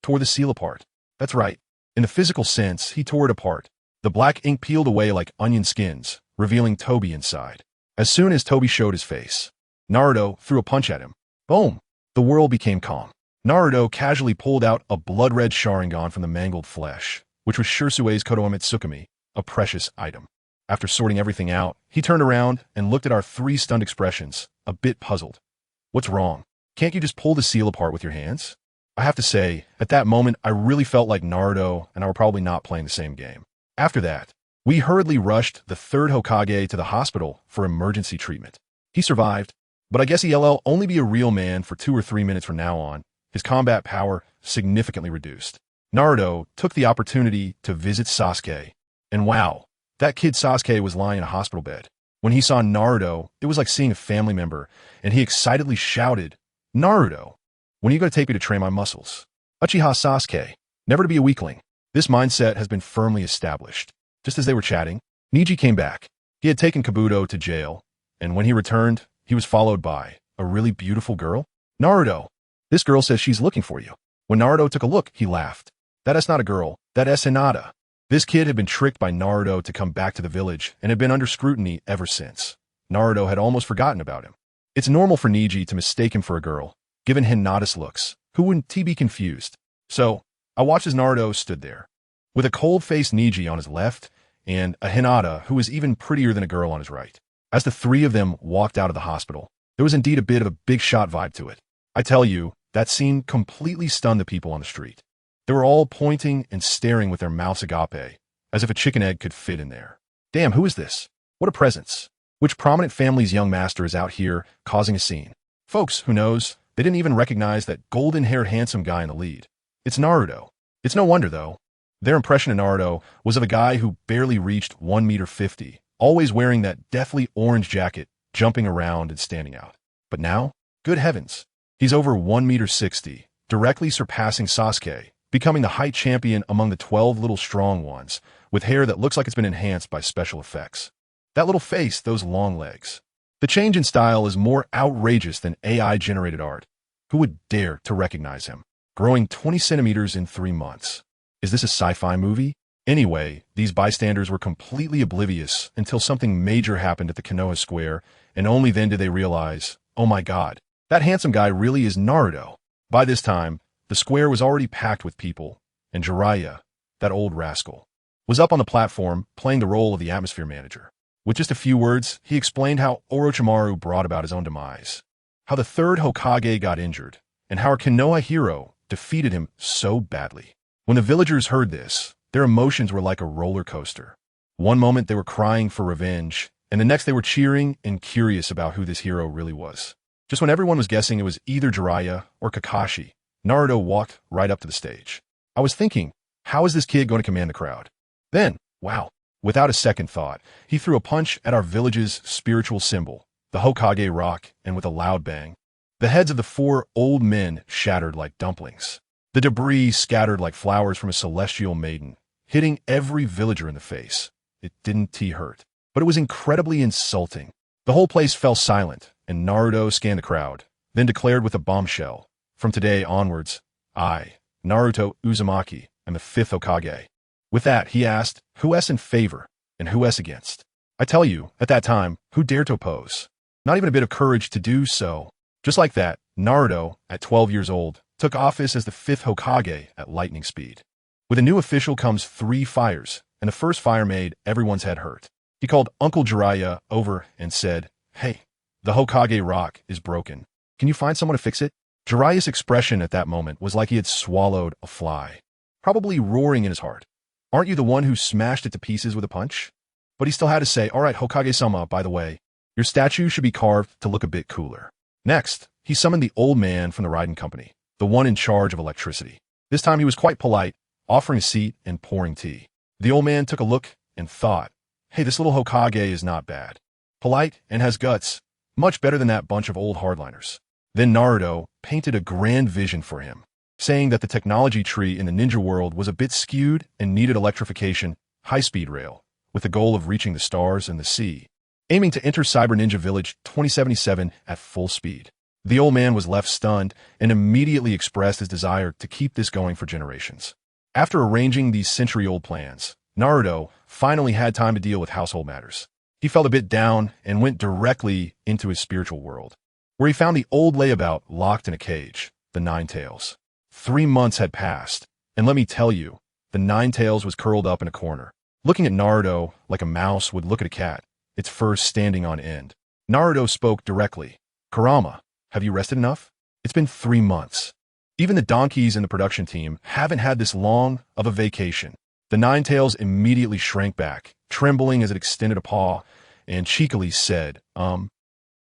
tore the seal apart. That's right. In the physical sense, he tore it apart. The black ink peeled away like onion skins, revealing Tobi inside. As soon as Tobi showed his face, Naruto threw a punch at him. Boom! The world became calm. Naruto casually pulled out a blood-red Sharingan from the mangled flesh, which was Shirsue's Kodoame Tsukumi, a precious item. After sorting everything out, he turned around and looked at our 3 stunned expressions, a bit puzzled. What's wrong? Can't you just pull the seal apart with your hands? I have to say, at that moment, I really felt like Naruto and I were probably not playing the same game. After that, we hurriedly rushed the third Hokage to the hospital for emergency treatment. He survived, but I guess he'll only be a real man for 2 or 3 minutes from now on. His combat power significantly reduced. Naruto took the opportunity to visit Sasuke, and wow, that kid Sasuke was lying in a hospital bed. When he saw Naruto, it was like seeing a family member, and he excitedly shouted, Naruto, when are you going to take me to train my muscles? Uchiha Sasuke, never to be a weakling. This mindset has been firmly established. Just as they were chatting, Neji came back. He had taken Kabuto to jail, and when he returned, he was followed by a really beautiful girl? Naruto, this girl says she's looking for you. When Naruto took a look, he laughed. That's not a girl, that's Hinata. This kid had been tricked by Naruto to come back to the village and had been under scrutiny ever since. Naruto had almost forgotten about him. It's normal for Neji to mistake him for a girl, given Hinata's looks. Who wouldn't he be confused? So, I watched as Naruto stood there, with a cold-faced Neji on his left and a Hinata who was even prettier than a girl on his right. As the three of them walked out of the hospital, there was indeed a bit of a big shot vibe to it. I tell you, that scene completely stunned the people on the street. They were all pointing and staring with their mouths agape, as if a chicken egg could fit in there. Damn, who is this? What a presence. Which prominent family's young master is out here causing a scene? Folks, who knows? They didn't even recognize that golden-haired handsome guy in the lead. It's Naruto. It's no wonder, though. Their impression of Naruto was of a guy who barely reached 1.50 meters, always wearing that deathly orange jacket, jumping around and standing out. But now, good heavens, he's over 1.60 meters, directly surpassing Sasuke, becoming the height champion among the 12 little strong ones, with hair that looks like it's been enhanced by special effects. That little face, those long legs. The change in style is more outrageous than AI-generated art. Who would dare to recognize him? Growing 20 centimeters in 3 months. Is this a sci-fi movie? Anyway, these bystanders were completely oblivious until something major happened at the Konoha Square, and only then did they realize, oh my god, that handsome guy really is Naruto. By this time, the square was already packed with people, and Jiraiya, that old rascal, was up on the platform playing the role of the atmosphere manager. With just a few words, he explained how Orochimaru brought about his own demise, how the third Hokage got injured, and how our Konoha hero defeated him so badly. When the villagers heard this, their emotions were like a roller coaster. One moment they were crying for revenge, and the next they were cheering and curious about who this hero really was. Just when everyone was guessing it was either Jiraiya or Kakashi, Naruto walked right up to the stage. I was thinking, how is this kid going to command the crowd? Then, wow, without a second thought, he threw a punch at our village's spiritual symbol, the Hokage rock, and with a loud bang, the heads of the 4 old men shattered like dumplings. The debris scattered like flowers from a celestial maiden, hitting every villager in the face. It didn't hurt, but it was incredibly insulting. The whole place fell silent, and Naruto scanned the crowd, then declared with a bombshell, from today onwards, I, Naruto Uzumaki, am the 5th Hokage. With that, he asked, who is in favor, and who is against? I tell you, at that time, who dared to oppose? Not even a bit of courage to do so. Just like that, Naruto, at 12 years old, took office as the 5th Hokage at lightning speed. With a new official comes 3 fires, and the first fire made everyone's head hurt. He called Uncle Jiraiya over and said, hey, the Hokage rock is broken. Can you find someone to fix it? Jiraiya's expression at that moment was like he had swallowed a fly, probably roaring in his heart. Aren't you the one who smashed it to pieces with a punch? But he still had to say, all right, Hokage-sama, by the way, your statue should be carved to look a bit cooler. Next, he summoned the old man from the riding company, the one in charge of electricity. This time he was quite polite, offering a seat and pouring tea. The old man took a look and thought, hey, this little Hokage is not bad. Polite and has guts, much better than that bunch of old hardliners. Then Naruto painted a grand vision for him, saying that the technology tree in the ninja world was a bit skewed and needed electrification, high-speed rail, with the goal of reaching the stars and the sea, aiming to enter Cyber Ninja Village 2077 at full speed. The old man was left stunned and immediately expressed his desire to keep this going for generations. After arranging these century-old plans, Naruto finally had time to deal with household matters. He felt a bit down and went directly into his spiritual world, where he found the old layabout locked in a cage, the Nine Tails. 3 months had passed, and let me tell you, the Nine Tails was curled up in a corner, looking at Naruto like a mouse would look at a cat, its fur standing on end. Naruto spoke directly. Kurama, have you rested enough? It's been 3 months. Even the donkeys in the production team haven't had this long of a vacation. The Nine Tails immediately shrank back, trembling as it extended a paw, and cheekily said,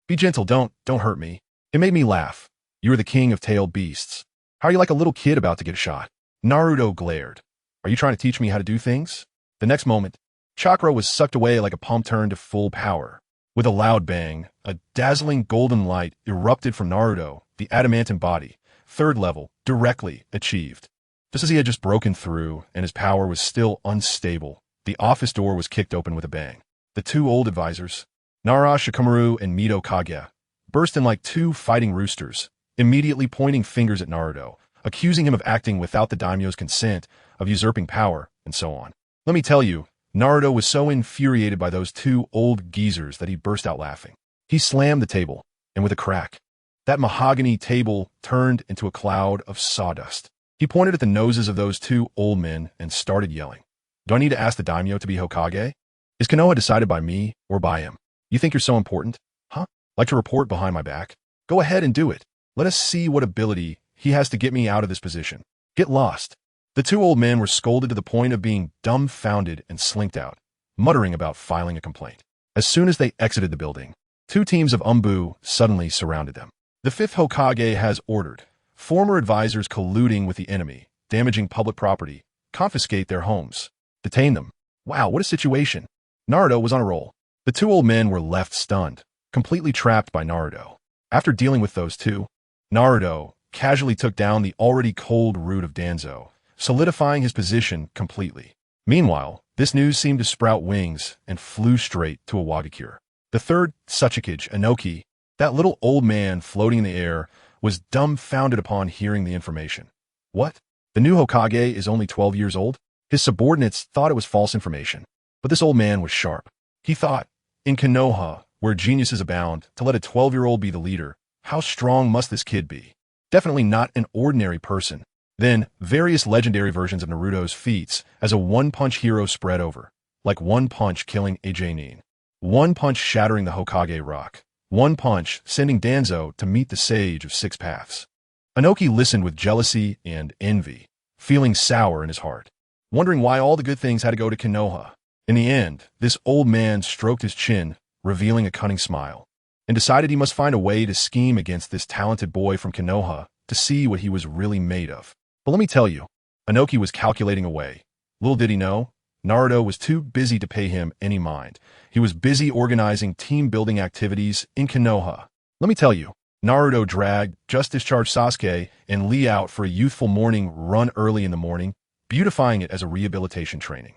be gentle, don't hurt me. It made me laugh. You are the king of tailed beasts. How are you like a little kid about to get shot? Naruto glared. Are you trying to teach me how to do things? The next moment, chakra was sucked away like a pump turned to full power. With a loud bang, a dazzling golden light erupted from Naruto, the Adamantine Body, 3rd level, directly achieved. Just as he had just broken through and his power was still unstable, the office door was kicked open with a bang. The 2 old advisors, Nara Shikamaru and Mito Kaguya, burst in like two fighting roosters, immediately pointing fingers at Naruto, accusing him of acting without the daimyo's consent, of usurping power, and so on. Let me tell you, Naruto was so infuriated by those two old geezers that he burst out laughing. He slammed the table, and with a crack, that mahogany table turned into a cloud of sawdust. He pointed at the noses of those two old men and started yelling. Do I need to ask the daimyo to be Hokage? Is Konoha decided by me or by him? You think you're so important? Huh? Like to report behind my back? Go ahead and do it. Let us see what ability he has to get me out of this position. Get lost. The two old men were scolded to the point of being dumbfounded and slinked out, muttering about filing a complaint. As soon as they exited the building, two teams of Umbu suddenly surrounded them. The fifth Hokage has ordered former advisors colluding with the enemy, damaging public property, confiscate their homes, detain them. Wow, what a situation. Naruto was on a roll. The two old men were left stunned, completely trapped by Naruto. After dealing with those two, Naruto casually took down the already cold root of Danzo, solidifying his position completely. Meanwhile, this news seemed to sprout wings and flew straight to Iwagakure. The third Tsuchikage, Inoki, that little old man floating in the air, was dumbfounded upon hearing the information. What? The new Hokage is only 12 years old? His subordinates thought it was false information. But this old man was sharp. He thought, in Konoha, where geniuses abound, to let a 12-year-old be the leader, how strong must this kid be? Definitely not an ordinary person. Then, various legendary versions of Naruto's feats as a one-punch hero spread over, like one punch killing a Jonin, one punch shattering the Hokage rock, one punch sending Danzo to meet the Sage of Six Paths. Inoki listened with jealousy and envy, feeling sour in his heart, wondering why all the good things had to go to Konoha. In the end, this old man stroked his chin, revealing a cunning smile, and decided he must find a way to scheme against this talented boy from Konoha to see what he was really made of. But let me tell you, Inoki was calculating away. Little did he know, Naruto was too busy to pay him any mind. He was busy organizing team-building activities in Konoha. Let me tell you, Naruto dragged just discharged Sasuke and Lee out for a youthful morning run early in the morning, beautifying it as a rehabilitation training.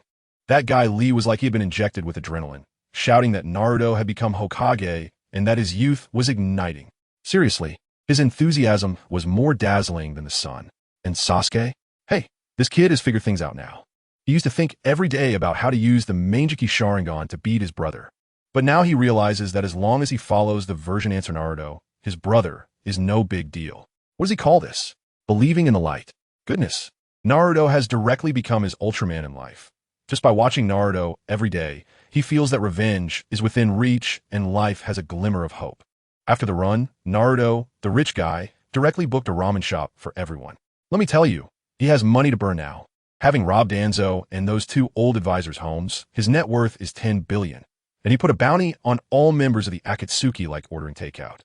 That guy Lee was like he had been injected with adrenaline, shouting that Naruto had become Hokage and that his youth was igniting. Seriously, his enthusiasm was more dazzling than the sun. And Sasuke? Hey, this kid has figured things out now. He used to think every day about how to use the Manjiki Sharingan to beat his brother. But now he realizes that as long as he follows the version answer Naruto, his brother is no big deal. What does he call this? Believing in the light. Goodness, Naruto has directly become his Ultraman in life. Just by watching Naruto every day, he feels that revenge is within reach and life has a glimmer of hope. After the run, Naruto, the rich guy, directly booked a ramen shop for everyone. Let me tell you, he has money to burn now. Having robbed Danzo and those two old advisors' homes, his net worth is 10 billion, and he put a bounty on all members of the Akatsuki like ordering takeout.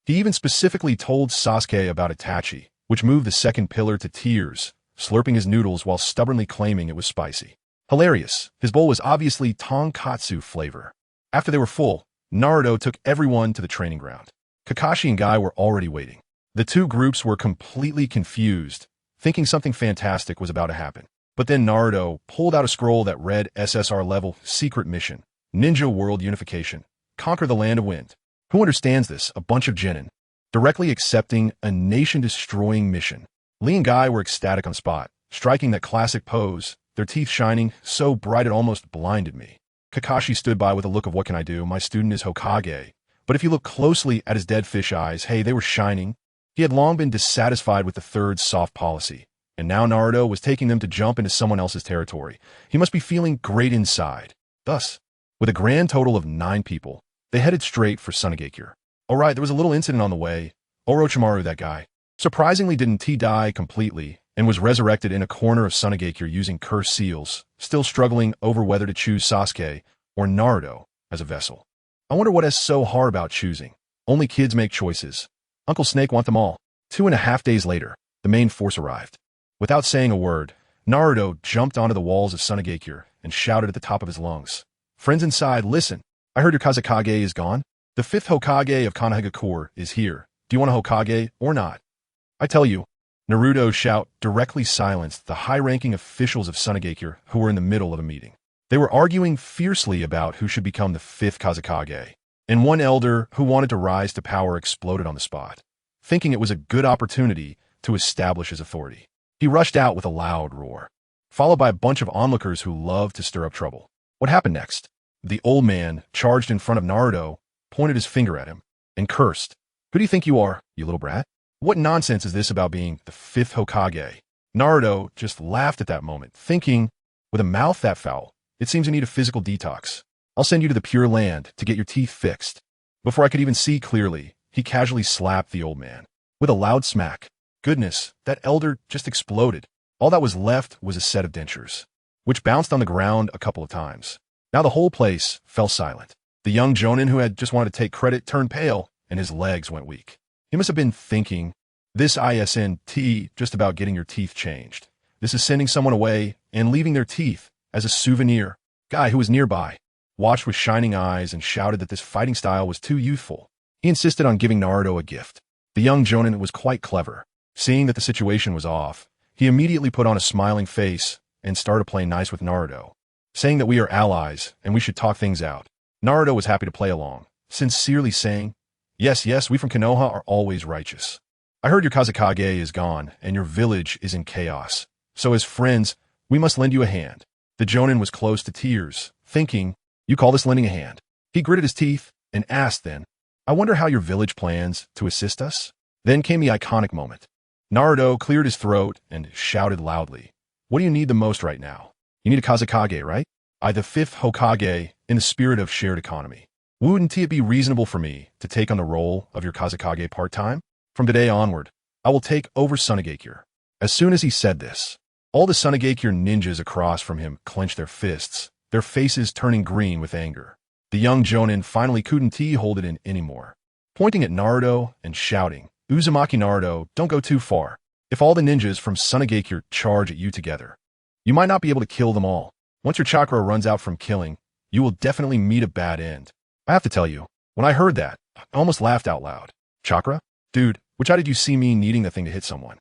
He even specifically told Sasuke about Itachi, which moved the second pillar to tears, slurping his noodles while stubbornly claiming it was spicy. Hilarious, his bowl was obviously tonkatsu flavor. After they were full, Naruto took everyone to the training ground. Kakashi and Guy were already waiting. The two groups were completely confused, thinking something fantastic was about to happen. But then Naruto pulled out a scroll that read SSR-level secret mission, Ninja World Unification, conquer the land of wind. Who understands this? A bunch of genin. Directly accepting a nation-destroying mission. Lee and Guy were ecstatic on the spot, striking that classic pose, their teeth shining, so bright it almost blinded me. Kakashi stood by with a look of what can I do, my student is Hokage. But if you look closely at his dead fish eyes, hey, they were shining. He had long been dissatisfied with the third soft policy, and now Naruto was taking them to jump into someone else's territory. He must be feeling great inside. Thus, with a grand total of 9 people, they headed straight for Sunagakure. Alright, there was a little incident on the way. Orochimaru, that guy, surprisingly didn't die completely and was resurrected in a corner of Sunagakure using cursed seals, still struggling over whether to choose Sasuke or Naruto as a vessel. I wonder what is so hard about choosing. Only kids make choices. Uncle Snake want them all. 2.5 days later, the main force arrived. Without saying a word, Naruto jumped onto the walls of Sunagakure and shouted at the top of his lungs. Friends inside, listen. I heard your Kazekage is gone. The 5th Hokage of Konohagakure is here. Do you want a Hokage or not? I tell you, Naruto's shout directly silenced the high-ranking officials of Sunagakure who were in the middle of a meeting. They were arguing fiercely about who should become the 5th Kazekage. and one elder who wanted to rise to power exploded on the spot, thinking it was a good opportunity to establish his authority. He rushed out with a loud roar, followed by a bunch of onlookers who loved to stir up trouble. What happened next? The old man charged in front of Naruto, pointed his finger at him, and cursed. Who do you think you are, you little brat? What nonsense is this about being the 5th Hokage? Naruto just laughed at that moment, thinking, with a mouth that foul, it seems you need a physical detox. I'll send you to the Pure Land to get your teeth fixed. Before I could even see clearly, he casually slapped the old man. With a loud smack. Goodness, that elder just exploded. All that was left was a set of dentures, which bounced on the ground a couple of times. Now the whole place fell silent. The young Jonin who had just wanted to take credit turned pale, and his legs went weak. He must have been thinking, this isn't just about getting your teeth changed. This is sending someone away and leaving their teeth as a souvenir. Guy who was nearby watched with shining eyes and shouted that this fighting style was too youthful. He insisted on giving Naruto a gift. The young Jonin was quite clever. Seeing that the situation was off, he immediately put on a smiling face and started playing nice with Naruto, saying that we are allies and we should talk things out. Naruto was happy to play along, sincerely saying, yes, we from Konoha are always righteous. I heard your Kazekage is gone and your village is in chaos. So as friends, we must lend you a hand. The Jonin was close to tears, thinking, you call this lending a hand? He gritted his teeth and asked then, I wonder how your village plans to assist us? Then came the iconic moment. Naruto cleared his throat and shouted loudly, what do you need the most right now? You need a Kazekage, right? I, the 5th Hokage, in the spirit of shared economy. Wouldn't it be reasonable for me to take on the role of your Kazekage part-time? From today onward, I will take over Sunagakure. As soon as he said this, all the Sunagakure ninjas across from him clenched their fists, their faces turning green with anger. The young Jonin finally couldn't hold it in anymore, pointing at Naruto and shouting, Uzumaki Naruto, don't go too far. If all the ninjas from Sunagakure charge at you together, you might not be able to kill them all. Once your chakra runs out from killing, you will definitely meet a bad end. I have to tell you, when I heard that, I almost laughed out loud. Chakra? Dude, which eye did you see me needing the thing to hit someone?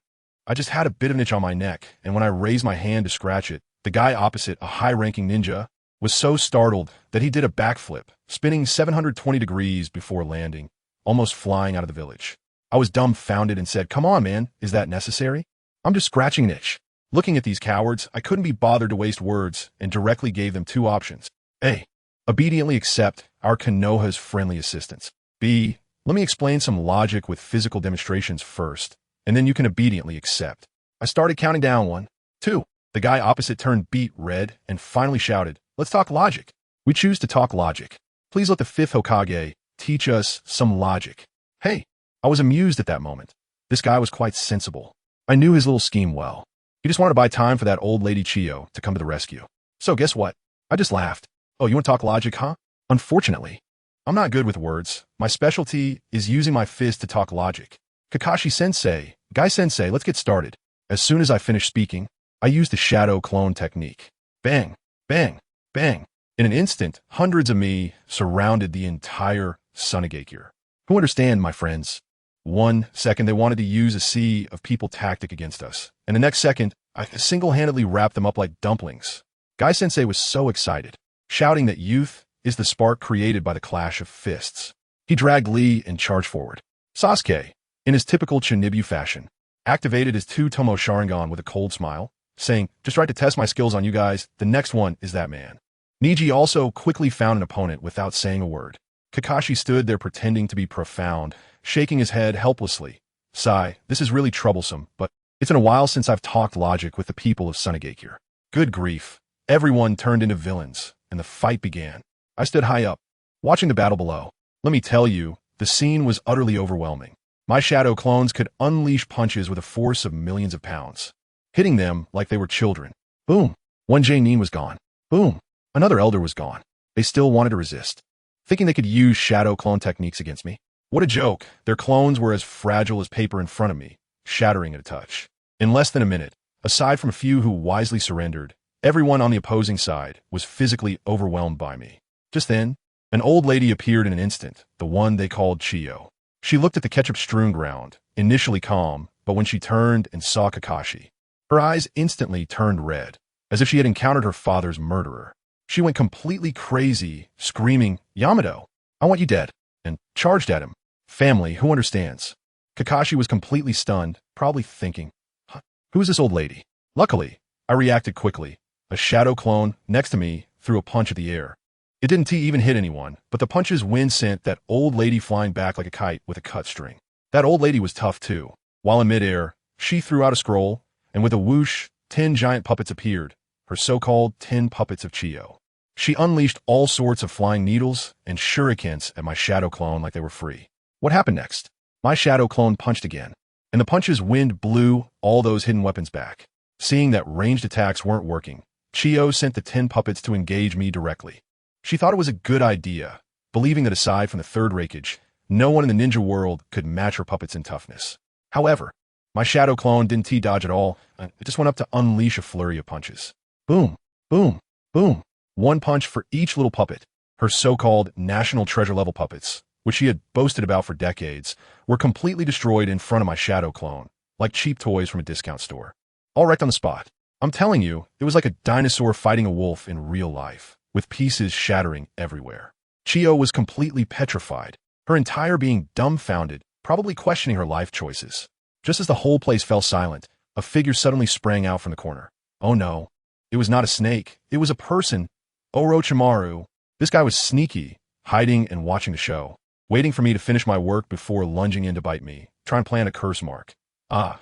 I just had a bit of an itch on my neck, and when I raised my hand to scratch it, the guy opposite, a high-ranking ninja, was so startled that he did a backflip, spinning 720 degrees before landing, almost flying out of the village. I was dumbfounded and said, come on, man, is that necessary? I'm just scratching an itch. Looking at these cowards, I couldn't be bothered to waste words and directly gave them 2 options. A. Obediently accept our Konoha's friendly assistance. B. Let me explain some logic with physical demonstrations first, and then you can obediently accept. I started counting down 1, 2. The guy opposite turned beet red and finally shouted, let's talk logic. We choose to talk logic. Please let the 5th Hokage teach us some logic. Hey, I was amused at that moment. This guy was quite sensible. I knew his little scheme well. He just wanted to buy time for that old lady Chiyo to come to the rescue. So guess what? I just laughed. Oh, you want to talk logic, huh? Unfortunately, I'm not good with words. My specialty is using my fist to talk logic. Kakashi-sensei, Guy-sensei, let's get started. As soon as I finished speaking, I used the shadow clone technique. Bang, bang, bang. In an instant, hundreds of me surrounded the entire Sunagakure. Who understand, my friends? 1 second, they wanted to use a sea of people tactic against us. And the next second, I single-handedly wrapped them up like dumplings. Guy-sensei was so excited, shouting that youth is the spark created by the clash of fists. He dragged Lee and charged forward. Sasuke, in his typical Chinibu fashion, activated his 2 Tomo Sharingan with a cold smile, saying, just tried to test my skills on you guys, the next one is that man. Niji also quickly found an opponent without saying a word. Kakashi stood there pretending to be profound, shaking his head helplessly. Sigh, this is really troublesome, but it's been a while since I've talked logic with the people of Sunagakure. Good grief. Everyone turned into villains, and the fight began. I stood high up, watching the battle below. Let me tell you, the scene was utterly overwhelming. My shadow clones could unleash punches with a force of millions of pounds, hitting them like they were children. Boom. One J-Nin was gone. Boom. Another elder was gone. They still wanted to resist, thinking they could use shadow clone techniques against me. What a joke. Their clones were as fragile as paper in front of me, shattering at a touch. In less than a minute, aside from a few who wisely surrendered, everyone on the opposing side was physically overwhelmed by me. Just then, an old lady appeared in an instant, the one they called Chiyo. She looked at the ketchup-strewn ground, initially calm, but when she turned and saw Kakashi, her eyes instantly turned red, as if she had encountered her father's murderer. She went completely crazy, screaming, Yamato, I want you dead. and charged at him. Family, who understands? Kakashi was completely stunned, probably thinking, huh, who is this old lady? Luckily, I reacted quickly. A shadow clone next to me threw a punch at the air. It didn't even hit anyone, but the punch's wind sent that old lady flying back like a kite with a cut string. That old lady was tough too. While in midair, she threw out a scroll, and with a whoosh, 10 giant puppets appeared, her so-called 10 puppets of Chiyo. She unleashed all sorts of flying needles and shurikens at my shadow clone like they were free. What happened next? My shadow clone punched again, and the punch's wind blew all those hidden weapons back. Seeing that ranged attacks weren't working, Chiyo sent the 10 puppets to engage me directly. She thought it was a good idea, believing that aside from the third Raikage, no one in the ninja world could match her puppets in toughness. However, my shadow clone didn't T-dodge at all. It just went up to unleash a flurry of punches. Boom, boom, boom. One punch for each little puppet. Her so-called national treasure level puppets, which she had boasted about for decades, were completely destroyed in front of my shadow clone, like cheap toys from a discount store. All wrecked on the spot. I'm telling you, it was like a dinosaur fighting a wolf in real life, with pieces shattering everywhere. Chiyo was completely petrified, her entire being dumbfounded, probably questioning her life choices. Just as the whole place fell silent, a figure suddenly sprang out from the corner. Oh no, it was not a snake, it was a person. Orochimaru. This guy was sneaky, hiding and watching the show, waiting for me to finish my work before lunging in to bite me, try and plant a curse mark. A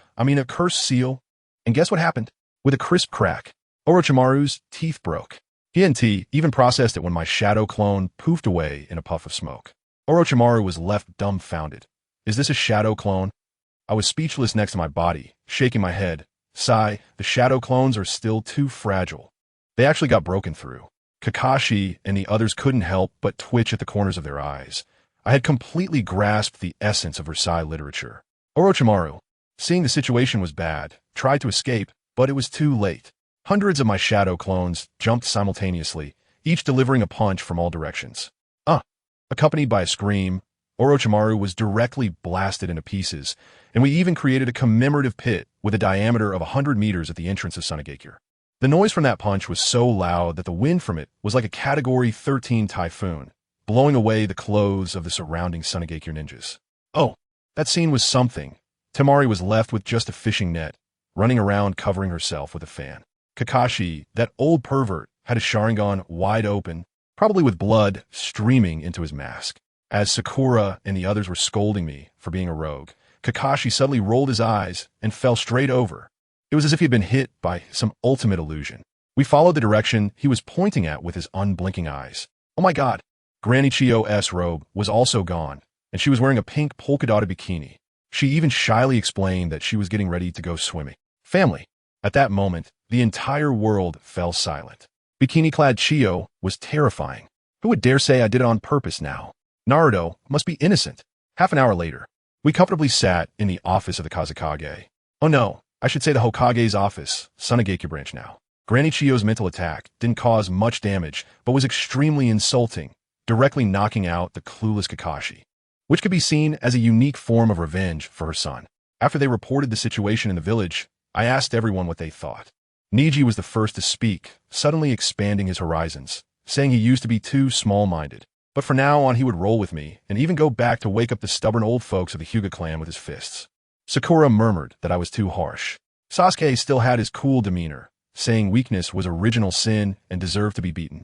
curse seal. And guess what happened? With a crisp crack, Orochimaru's teeth broke. He hadn't even processed it when my shadow clone poofed away in a puff of smoke. Orochimaru was left dumbfounded. Is this a shadow clone? I was speechless next to my body, shaking my head. Sigh, the shadow clones are still too fragile. They actually got broken through. Kakashi and the others couldn't help but twitch at the corners of their eyes. I had completely grasped the essence of Versailles literature. Orochimaru, seeing the situation was bad, tried to escape, but it was too late. Hundreds of my shadow clones jumped simultaneously, each delivering a punch from all directions. Accompanied by a scream, Orochimaru was directly blasted into pieces, and we even created a commemorative pit with a diameter of 100 meters at the entrance of Sunagakure. The noise from that punch was so loud that the wind from it was like a Category 13 typhoon, blowing away the clothes of the surrounding Sunagakure ninjas. Oh, that scene was something. Temari was left with just a fishing net, running around covering herself with a fan. Kakashi, that old pervert, had a Sharingan wide open, probably with blood streaming into his mask. As Sakura and the others were scolding me for being a rogue, Kakashi suddenly rolled his eyes and fell straight over. It was as if he had been hit by some ultimate illusion. We followed the direction he was pointing at with his unblinking eyes. Oh my god! Granny Chiyo's robe was also gone, and she was wearing a pink polka-dotted bikini. She even shyly explained that she was getting ready to go swimming. Family. At that moment, the entire world fell silent. Bikini-clad Chiyo was terrifying. Who would dare say I did it on purpose now? Naruto must be innocent. Half an hour later, we comfortably sat in the office of the Kazekage. Oh no, I should say the Hokage's office, Sunagakure branch now. Granny Chiyo's mental attack didn't cause much damage, but was extremely insulting, directly knocking out the clueless Kakashi, which could be seen as a unique form of revenge for her son. After they reported the situation in the village, I asked everyone what they thought. Niji was the first to speak, suddenly expanding his horizons, saying he used to be too small-minded. But from now on he would roll with me, and even go back to wake up the stubborn old folks of the Hyuga clan with his fists. Sakura murmured that I was too harsh. Sasuke still had his cool demeanor, saying weakness was original sin and deserved to be beaten,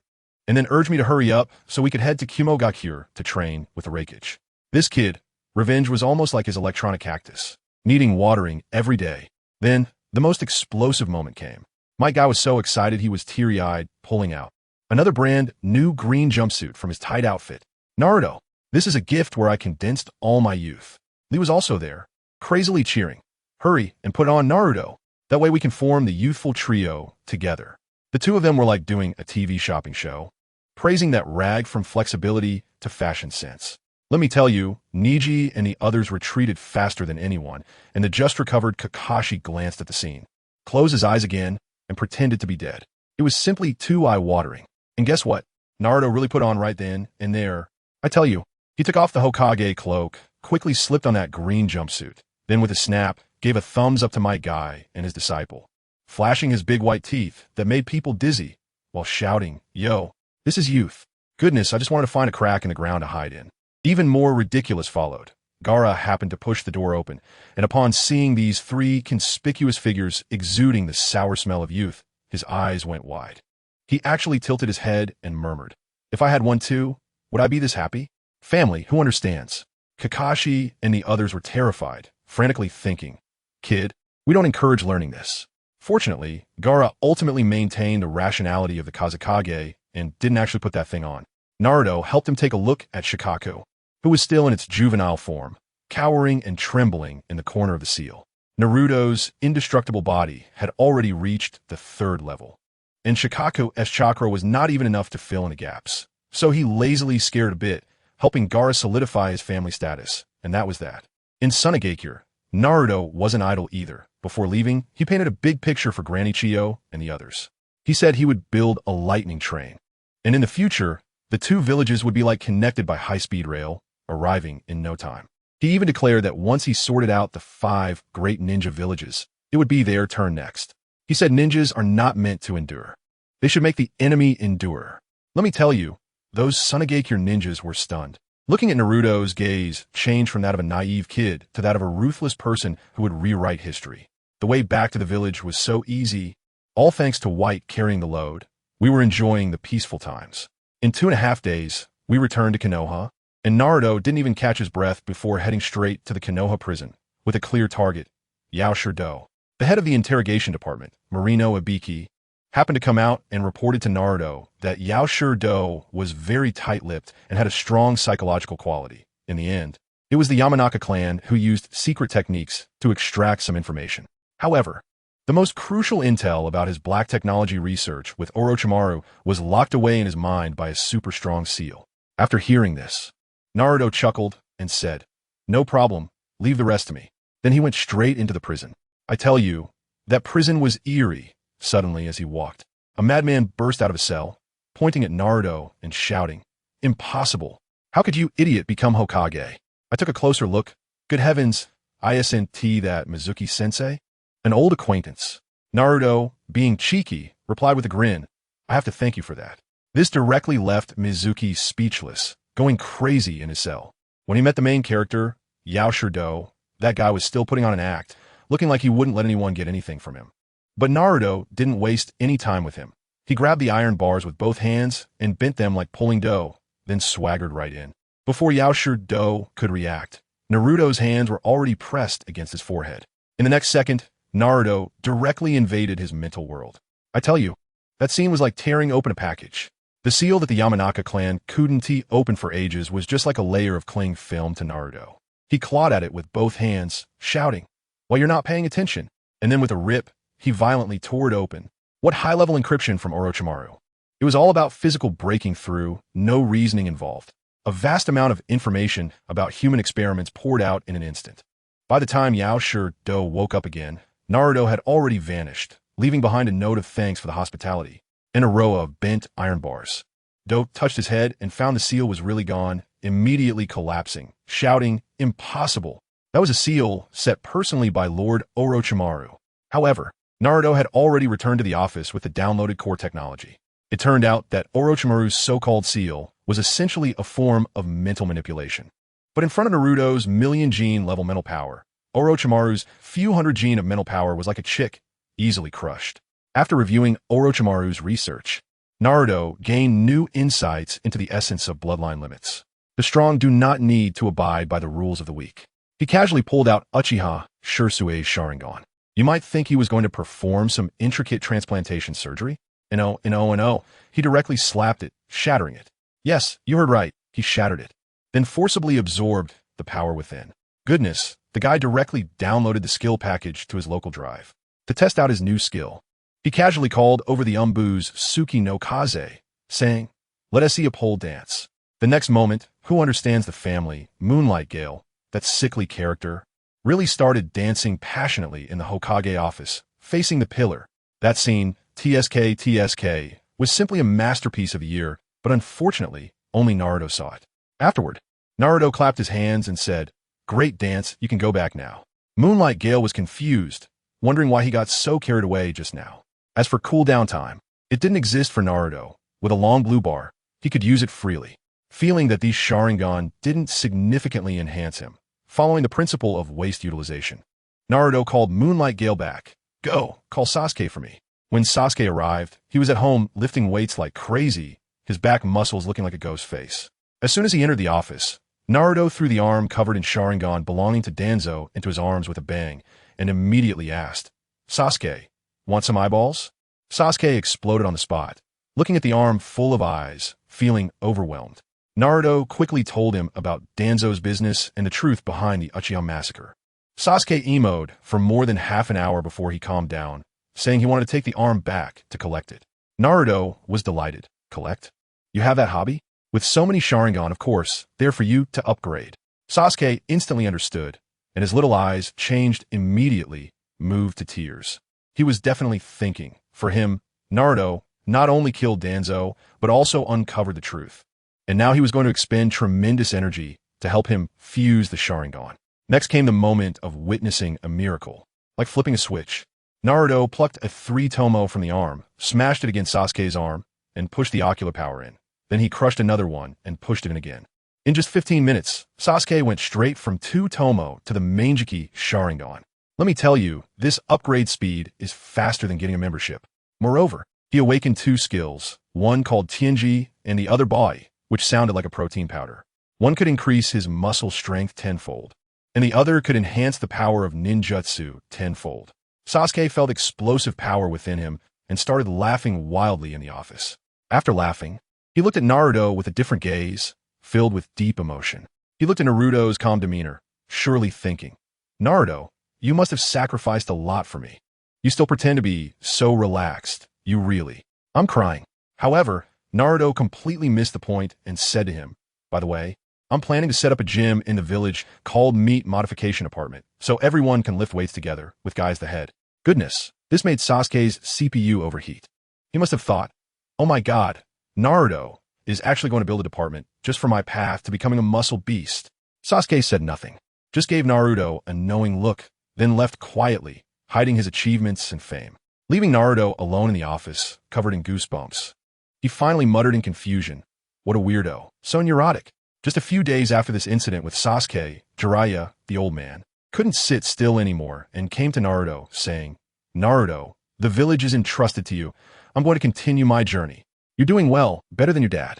and then urged me to hurry up so we could head to Kumogakure to train with the Raikage. This kid, revenge was almost like his electronic cactus, needing watering every day. Then, the most explosive moment came. My guy was so excited he was teary-eyed, pulling out another brand new green jumpsuit from his tight outfit. Naruto, this is a gift where I condensed all my youth. Lee was also there, crazily cheering. Hurry and put on Naruto. That way we can form the youthful trio together. The two of them were like doing a TV shopping show, praising that rag from flexibility to fashion sense. Let me tell you, Niji and the others retreated faster than anyone, and the just-recovered Kakashi glanced at the scene, closed his eyes again, and pretended to be dead. It was simply too eye-watering. And guess what? Naruto really put on right then and there. I tell you, he took off the Hokage cloak, quickly slipped on that green jumpsuit, then with a snap, gave a thumbs up to my guy and his disciple, flashing his big white teeth that made people dizzy, while shouting, "Yo, this is youth. Goodness, I just wanted to find a crack in the ground to hide in." Even more ridiculous followed. Gaara happened to push the door open, and upon seeing these three conspicuous figures exuding the sour smell of youth, his eyes went wide. He actually tilted his head and murmured, "If I had one too, would I be this happy?" Family, who understands? Kakashi and the others were terrified, frantically thinking, "Kid, we don't encourage learning this." Fortunately, Gaara ultimately maintained the rationality of the Kazekage and didn't actually put that thing on. Naruto helped him take a look at Shukaku, who was still in its juvenile form, cowering and trembling in the corner of the seal. Naruto's indestructible body had already reached the 3rd level, and Shukaku's chakra was not even enough to fill in the gaps. So he lazily scared a bit, helping Gaara solidify his family status, and that was that. In Sunagakure, Naruto wasn't idle either. Before leaving, he painted a big picture for Granny Chiyo and the others. He said he would build a lightning train, and in the future, the 2 villages would be like connected by high-speed rail, arriving in no time. He even declared that once he sorted out the 5 great ninja villages, it would be their turn next. He said ninjas are not meant to endure. They should make the enemy endure. Let me tell you, those Sunagakure ninjas were stunned. Looking at Naruto's gaze changed from that of a naive kid to that of a ruthless person who would rewrite history. The way back to the village was so easy, all thanks to White carrying the load. We were enjoying the peaceful times. In 2.5 days, we returned to Konoha, and Naruto didn't even catch his breath before heading straight to the Konoha prison with a clear target, Yaoshiro. The head of the interrogation department, Marino Ibiki, happened to come out and reported to Naruto that Yaoshiro was very tight-lipped and had a strong psychological quality. In the end, it was the Yamanaka clan who used secret techniques to extract some information. However, the most crucial intel about his black technology research with Orochimaru was locked away in his mind by a super strong seal. After hearing this, Naruto chuckled and said, "No problem, leave the rest to me." Then he went straight into the prison. I tell you, that prison was eerie. Suddenly, as he walked, a madman burst out of a cell, pointing at Naruto and shouting, "Impossible! How could you idiot become Hokage?" I took a closer look. Good heavens, isn't that Mizuki-sensei? An old acquaintance. Naruto, being cheeky, replied with a grin, "I have to thank you for that." This directly left Mizuki speechless, going crazy in his cell. When he met the main character, Yaoshiro, that guy was still putting on an act, looking like he wouldn't let anyone get anything from him. But Naruto didn't waste any time with him. He grabbed the iron bars with both hands and bent them like pulling dough, then swaggered right in. Before Yaoshiro could react, Naruto's hands were already pressed against his forehead. In the next second, Naruto directly invaded his mental world. I tell you, that scene was like tearing open a package. The seal that the Yamanaka clan couldn't open for ages was just like a layer of cling film to Naruto. He clawed at it with both hands, shouting, "Well, you're not paying attention." And then with a rip, he violently tore it open. What high-level encryption from Orochimaru? It was all about physical breaking through, no reasoning involved. A vast amount of information about human experiments poured out in an instant. By the time Yaoshiro woke up again, Naruto had already vanished, leaving behind a note of thanks for the hospitality and a row of bent iron bars. Do touched his head and found the seal was really gone, immediately collapsing, shouting, "Impossible!" That was a seal set personally by Lord Orochimaru. However, Naruto had already returned to the office with the downloaded core technology. It turned out that Orochimaru's so-called seal was essentially a form of mental manipulation. But in front of Naruto's million-gene level mental power, Orochimaru's few hundred gene of mental power was like a chick, easily crushed. After reviewing Orochimaru's research, Naruto gained new insights into the essence of bloodline limits. The strong do not need to abide by the rules of the weak. He casually pulled out Uchiha Shursue's Sharingan. You might think he was going to perform some intricate transplantation surgery. No. He directly slapped it, shattering it. Yes, you heard right, he shattered it. Then forcibly absorbed the power within. Goodness, the guy directly downloaded the skill package to his local drive. To test out his new skill, he casually called over the Umbu's Suki no Kaze, saying, "Let us see a pole dance." The next moment, who understands the family, Moonlight Gale, that sickly character, really started dancing passionately in the Hokage office, facing the pillar. That scene, TSK, was simply a masterpiece of the year, but unfortunately, only Naruto saw it. Afterward, Naruto clapped his hands and said, "Great dance, you can go back now." Moonlight Gale was confused, wondering why he got so carried away just now. As for cooldown time, it didn't exist for Naruto. With a long blue bar, he could use it freely. feeling that these Sharingan didn't significantly enhance him, following the principle of waste utilization. Naruto called Moonlight Gale back. Go, call Sasuke for me. When Sasuke arrived, he was at home lifting weights like crazy, his back muscles looking like a ghost face. As soon as he entered the office, Naruto threw the arm covered in Sharingan belonging to Danzo into his arms with a bang and immediately asked, Sasuke, want some eyeballs? Sasuke exploded on the spot, looking at the arm full of eyes, feeling overwhelmed. Naruto quickly told him about Danzo's business and the truth behind the Uchiha massacre. Sasuke emoed for more than half an hour before he calmed down, saying he wanted to take the arm back to collect it. Naruto was delighted. Collect? You have that hobby? With so many Sharingan, of course, they're for you to upgrade. Sasuke instantly understood, and his little eyes changed immediately, moved to tears. He was definitely thinking. For him, Naruto not only killed Danzo, but also uncovered the truth. And now he was going to expend tremendous energy to help him fuse the Sharingan. Next came the moment of witnessing a miracle. Like flipping a switch, Naruto plucked a 3-tomo from the arm, smashed it against Sasuke's arm, and pushed the ocular power in. Then he crushed another one and pushed it in again. In just 15 minutes, Sasuke went straight from 2-tomo to the Manjiki Sharingan. Let me tell you, this upgrade speed is faster than getting a membership. Moreover, he awakened 2 skills, one called Tianji and the other Bai, which sounded like a protein powder. One could increase his muscle strength tenfold, and the other could enhance the power of ninjutsu tenfold. Sasuke felt explosive power within him and started laughing wildly in the office. After laughing, he looked at Naruto with a different gaze, filled with deep emotion. He looked at Naruto's calm demeanor, surely thinking, Naruto, you must have sacrificed a lot for me. You still pretend to be so relaxed. You really. I'm crying. However, Naruto completely missed the point and said to him, by the way, I'm planning to set up a gym in the village called Meat Modification Apartment, so everyone can lift weights together, with guys the head. Goodness, this made Sasuke's CPU overheat. He must have thought, oh my god, Naruto is actually going to build a department just for my path to becoming a muscle beast. Sasuke said nothing, just gave Naruto a knowing look, then left quietly, hiding his achievements and fame. Leaving Naruto alone in the office, covered in goosebumps. He finally muttered in confusion, what a weirdo, so neurotic. Just a few days after this incident with Sasuke, Jiraiya, the old man, couldn't sit still anymore and came to Naruto, saying, Naruto, the village is entrusted to you. I'm going to continue my journey. You're doing well, better than your dad.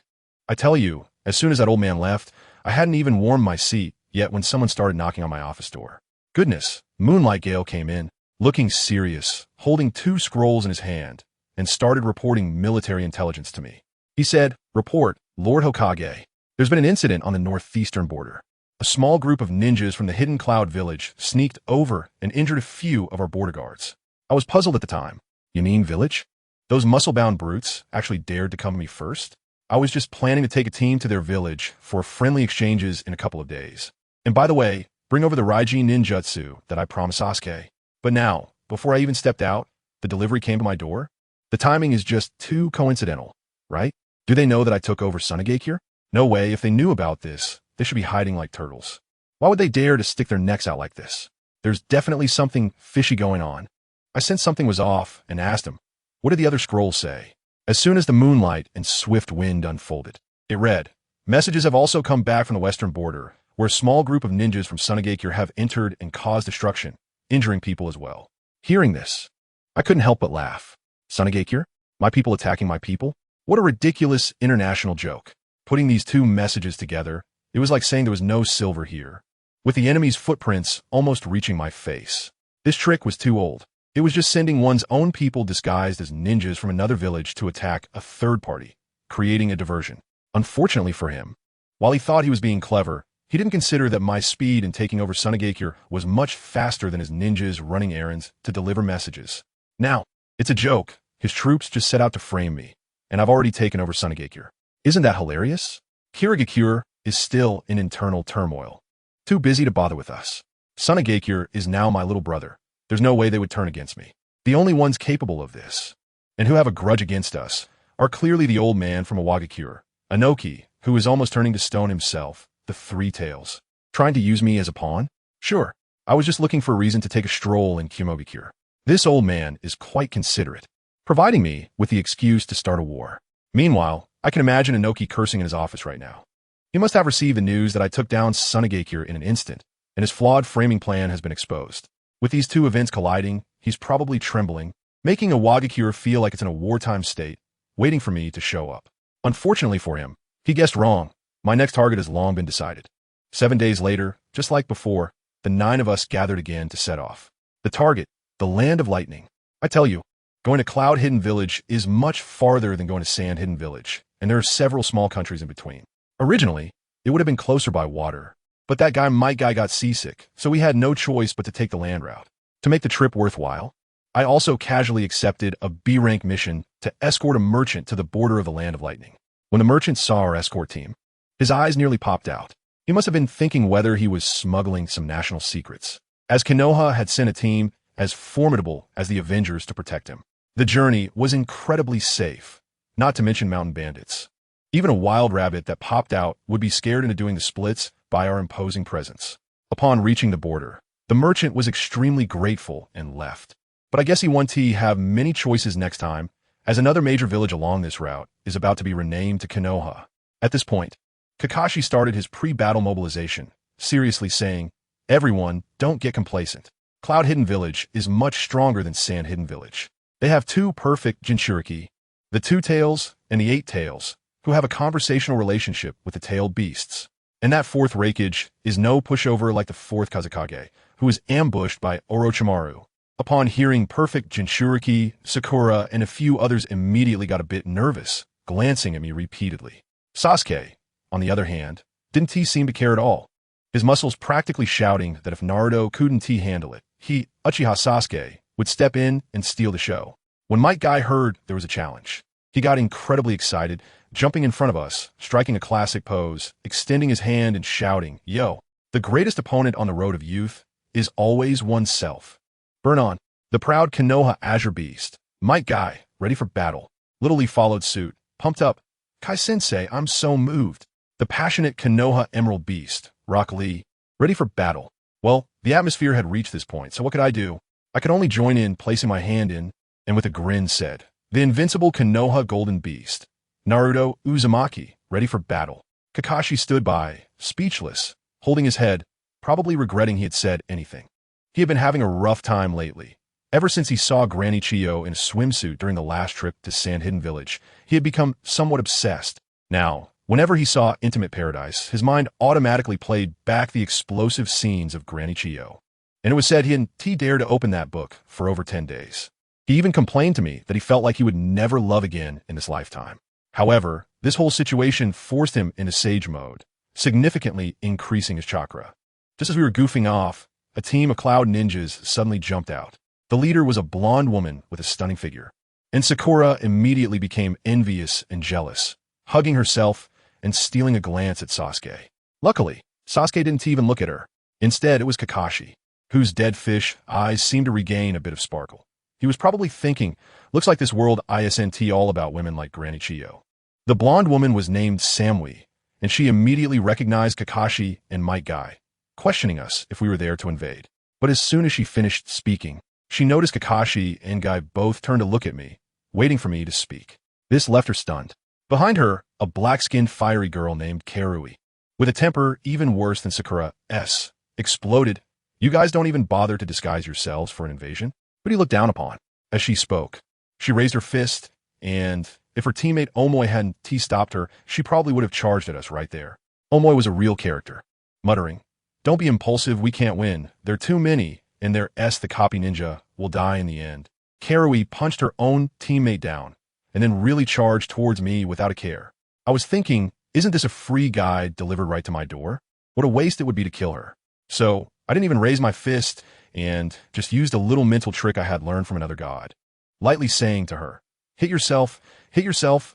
I tell you, as soon as that old man left, I hadn't even warmed my seat yet when someone started knocking on my office door. Goodness, Moonlight Gale came in, looking serious, holding 2 scrolls in his hand, and started reporting military intelligence to me. He said, report, Lord Hokage. There's been an incident on the northeastern border. A small group of ninjas from the Hidden Cloud village sneaked over and injured a few of our border guards. I was puzzled at the time. You mean village? Those muscle-bound brutes actually dared to come to me first? I was just planning to take a team to their village for friendly exchanges in a couple of days. And by the way, bring over the Raijin ninjutsu that I promised Sasuke. But now, before I even stepped out, the delivery came to my door? The timing is just too coincidental, right? Do they know that I took over Sunagakure? No way. If they knew about this, they should be hiding like turtles. Why would they dare to stick their necks out like this? There's definitely something fishy going on. I sensed something was off and asked him, what did the other scrolls say? As soon as the moonlight and swift wind unfolded, it read, messages have also come back from the western border, where a small group of ninjas from Sunagakure have entered and caused destruction, injuring people as well. Hearing this, I couldn't help but laugh. Sunagakure? My people attacking my people? What a ridiculous international joke. Putting these 2 messages together, it was like saying there was no silver here, with the enemy's footprints almost reaching my face. This trick was too old. It was just sending one's own people disguised as ninjas from another village to attack a third party, creating a diversion. Unfortunately for him, while he thought he was being clever, he didn't consider that my speed in taking over Sunagakure was much faster than his ninjas running errands to deliver messages. Now, it's a joke. His troops just set out to frame me, and I've already taken over Sunagakure. Isn't that hilarious? Kirigakure is still in internal turmoil. Too busy to bother with us. Sunagakure is now my little brother. There's no way they would turn against me. The only ones capable of this, and who have a grudge against us, are clearly the old man from Iwagakure, Inoki, who is almost turning to stone himself, the 3 Tails. Trying to use me as a pawn? Sure, I was just looking for a reason to take a stroll in Kyomogakure. This old man is quite considerate, providing me with the excuse to start a war. Meanwhile, I can imagine Inoki cursing in his office right now. He must have received the news that I took down Sunagakure in an instant, and his flawed framing plan has been exposed. With these two events colliding, he's probably trembling, making a Wagakure feel like it's in a wartime state, waiting for me to show up. Unfortunately for him, he guessed wrong. My next target has long been decided. 7 days later, just like before, the 9 of us gathered again to set off. The target, the Land of Lightning. I tell you, going to Cloud Hidden Village is much farther than going to Sand Hidden Village, and there are several small countries in between. Originally, it would have been closer by water, but that guy Mike guy got seasick, so we had no choice but to take the land route. To make the trip worthwhile, I also casually accepted a B-rank mission to escort a merchant to the border of the Land of Lightning. When the merchant saw our escort team, his eyes nearly popped out. He must have been thinking whether he was smuggling some national secrets, as Konoha had sent a team as formidable as the Avengers to protect him. The journey was incredibly safe, not to mention mountain bandits. Even a wild rabbit that popped out would be scared into doing the splits by our imposing presence. Upon reaching the border, the merchant was extremely grateful and left. But I guess he wanted to have many choices next time, as another major village along this route is about to be renamed to Konoha. At this point, Kakashi started his pre-battle mobilization, seriously saying, "Everyone, don't get complacent. Cloud Hidden Village is much stronger than Sand Hidden Village. They have 2 perfect Jinchuriki, the 2 Tails and the 8 Tails, who have a conversational relationship with the tailed beasts. And that 4th Raikage is no pushover like the 4th Kazekage, who is ambushed by Orochimaru." Upon hearing perfect Jinchuriki, Sakura and a few others immediately got a bit nervous, glancing at me repeatedly. Sasuke, on the other hand, didn't seem to care at all, his muscles practically shouting that if Naruto couldn't handle it, he, Uchiha Sasuke, would step in and steal the show. When Might Guy heard there was a challenge, he got incredibly excited, jumping in front of us, striking a classic pose, extending his hand and shouting, "Yo, the greatest opponent on the road of youth is always oneself." Burn on. The proud Konoha Azure Beast, Might Guy, ready for battle. Little Lee followed suit, pumped up. "Kai-sensei, I'm so moved." The passionate Konoha Emerald Beast, Rock Lee, ready for battle. Well, the atmosphere had reached this point, so what could I do? I could only join in, placing my hand in, and with a grin said, "The invincible Konoha Golden Beast, Naruto Uzumaki, ready for battle." Kakashi stood by, speechless, holding his head, probably regretting he had said anything. He had been having a rough time lately. Ever since he saw Granny Chiyo in a swimsuit during the last trip to Sand Hidden Village, he had become somewhat obsessed. Now, whenever he saw Intimate Paradise, his mind automatically played back the explosive scenes of Granny Chiyo. And it was said he hadn't dared to open that book for over 10 days. He even complained to me that he felt like he would never love again in this lifetime. However, this whole situation forced him into sage mode, significantly increasing his chakra. Just as we were goofing off, a team of cloud ninjas suddenly jumped out. The leader was a blonde woman with a stunning figure, and Sakura immediately became envious and jealous, hugging herself and stealing a glance at Sasuke. Luckily, Sasuke didn't even look at her. Instead, it was Kakashi, whose dead fish eyes seemed to regain a bit of sparkle. He was probably thinking, "Looks like this world isn't all about women like Granny Chiyo." The blonde woman was named Samui, and she immediately recognized Kakashi and Might Guy, questioning us if we were there to invade. But as soon as she finished speaking, she noticed Kakashi and Guy both turned to look at me, waiting for me to speak. This left her stunned. Behind her, a black-skinned fiery girl named Karui, with a temper even worse than Sakura's, exploded. "You guys don't even bother to disguise yourselves for an invasion? Who do you look down upon?" As she spoke, she raised her fist, and if her teammate Omoi hadn't stopped her, she probably would have charged at us right there. Omoi was a real character, muttering, "Don't be impulsive, we can't win. There are too many, and the copy ninja will die in the end." Karui punched her own teammate down, and then really charged towards me without a care. I was thinking, isn't this a free guide delivered right to my door? What a waste it would be to kill her. So I didn't even raise my fist and just used a little mental trick I had learned from another god, lightly saying to her, hit yourself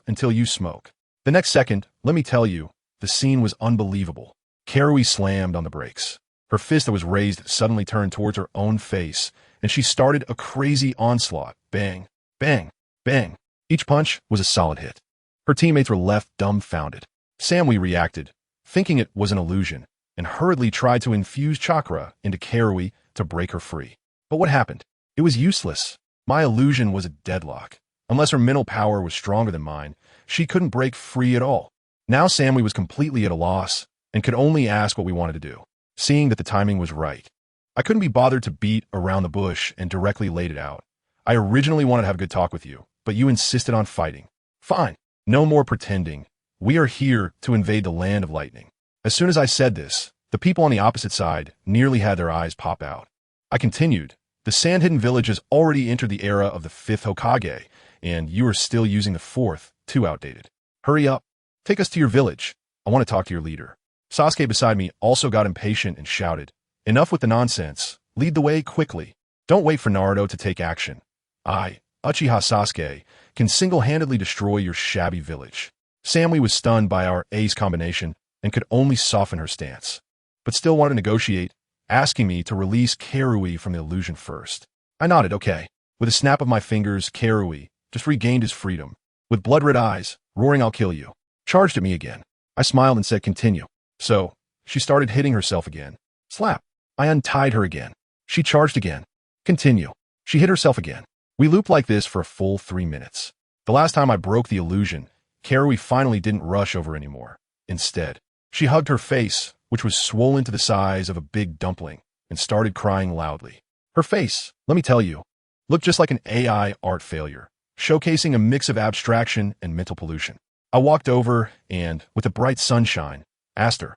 until you smoke." The next second, let me tell you, the scene was unbelievable. Karui slammed on the brakes. Her fist that was raised suddenly turned towards her own face, and she started a crazy onslaught. Bang, bang, bang. Each punch was a solid hit. Her teammates were left dumbfounded. Samui reacted, thinking it was an illusion, and hurriedly tried to infuse chakra into Karui to break her free. But what happened? It was useless. My illusion was a deadlock. Unless her mental power was stronger than mine, she couldn't break free at all. Now Samui was completely at a loss and could only ask what we wanted to do, seeing that the timing was right. I couldn't be bothered to beat around the bush and directly laid it out. I originally wanted to have a good talk with you, but you insisted on fighting. Fine. No more pretending. We are here to invade the land of lightning. As soon as I said this, the people on the opposite side nearly had their eyes pop out. I continued. The Sand-Hidden Village has already entered the era of the 5th Hokage, and you are still using the 4th, too outdated. Hurry up. Take us to your village. I want to talk to your leader. Sasuke beside me also got impatient and shouted, Enough with the nonsense. Lead the way quickly. Don't wait for Naruto to take action. I, Uchiha Sasuke, can single-handedly destroy your shabby village. Samui was stunned by our ace combination and could only soften her stance, but still wanted to negotiate, asking me to release Karui from the illusion first. I nodded, okay. With a snap of my fingers, Karui just regained his freedom. With blood-red eyes, roaring, I'll kill you, charged at me again. I smiled and said, continue. So, she started hitting herself again. Slap. I untied her again. She charged again. Continue. She hit herself again. We looped like this for a full 3 minutes. The last time I broke the illusion, Karui finally didn't rush over anymore. Instead, she hugged her face, which was swollen to the size of a big dumpling, and started crying loudly. Her face, let me tell you, looked just like an AI art failure, showcasing a mix of abstraction and mental pollution. I walked over and, with the bright sunshine, asked her,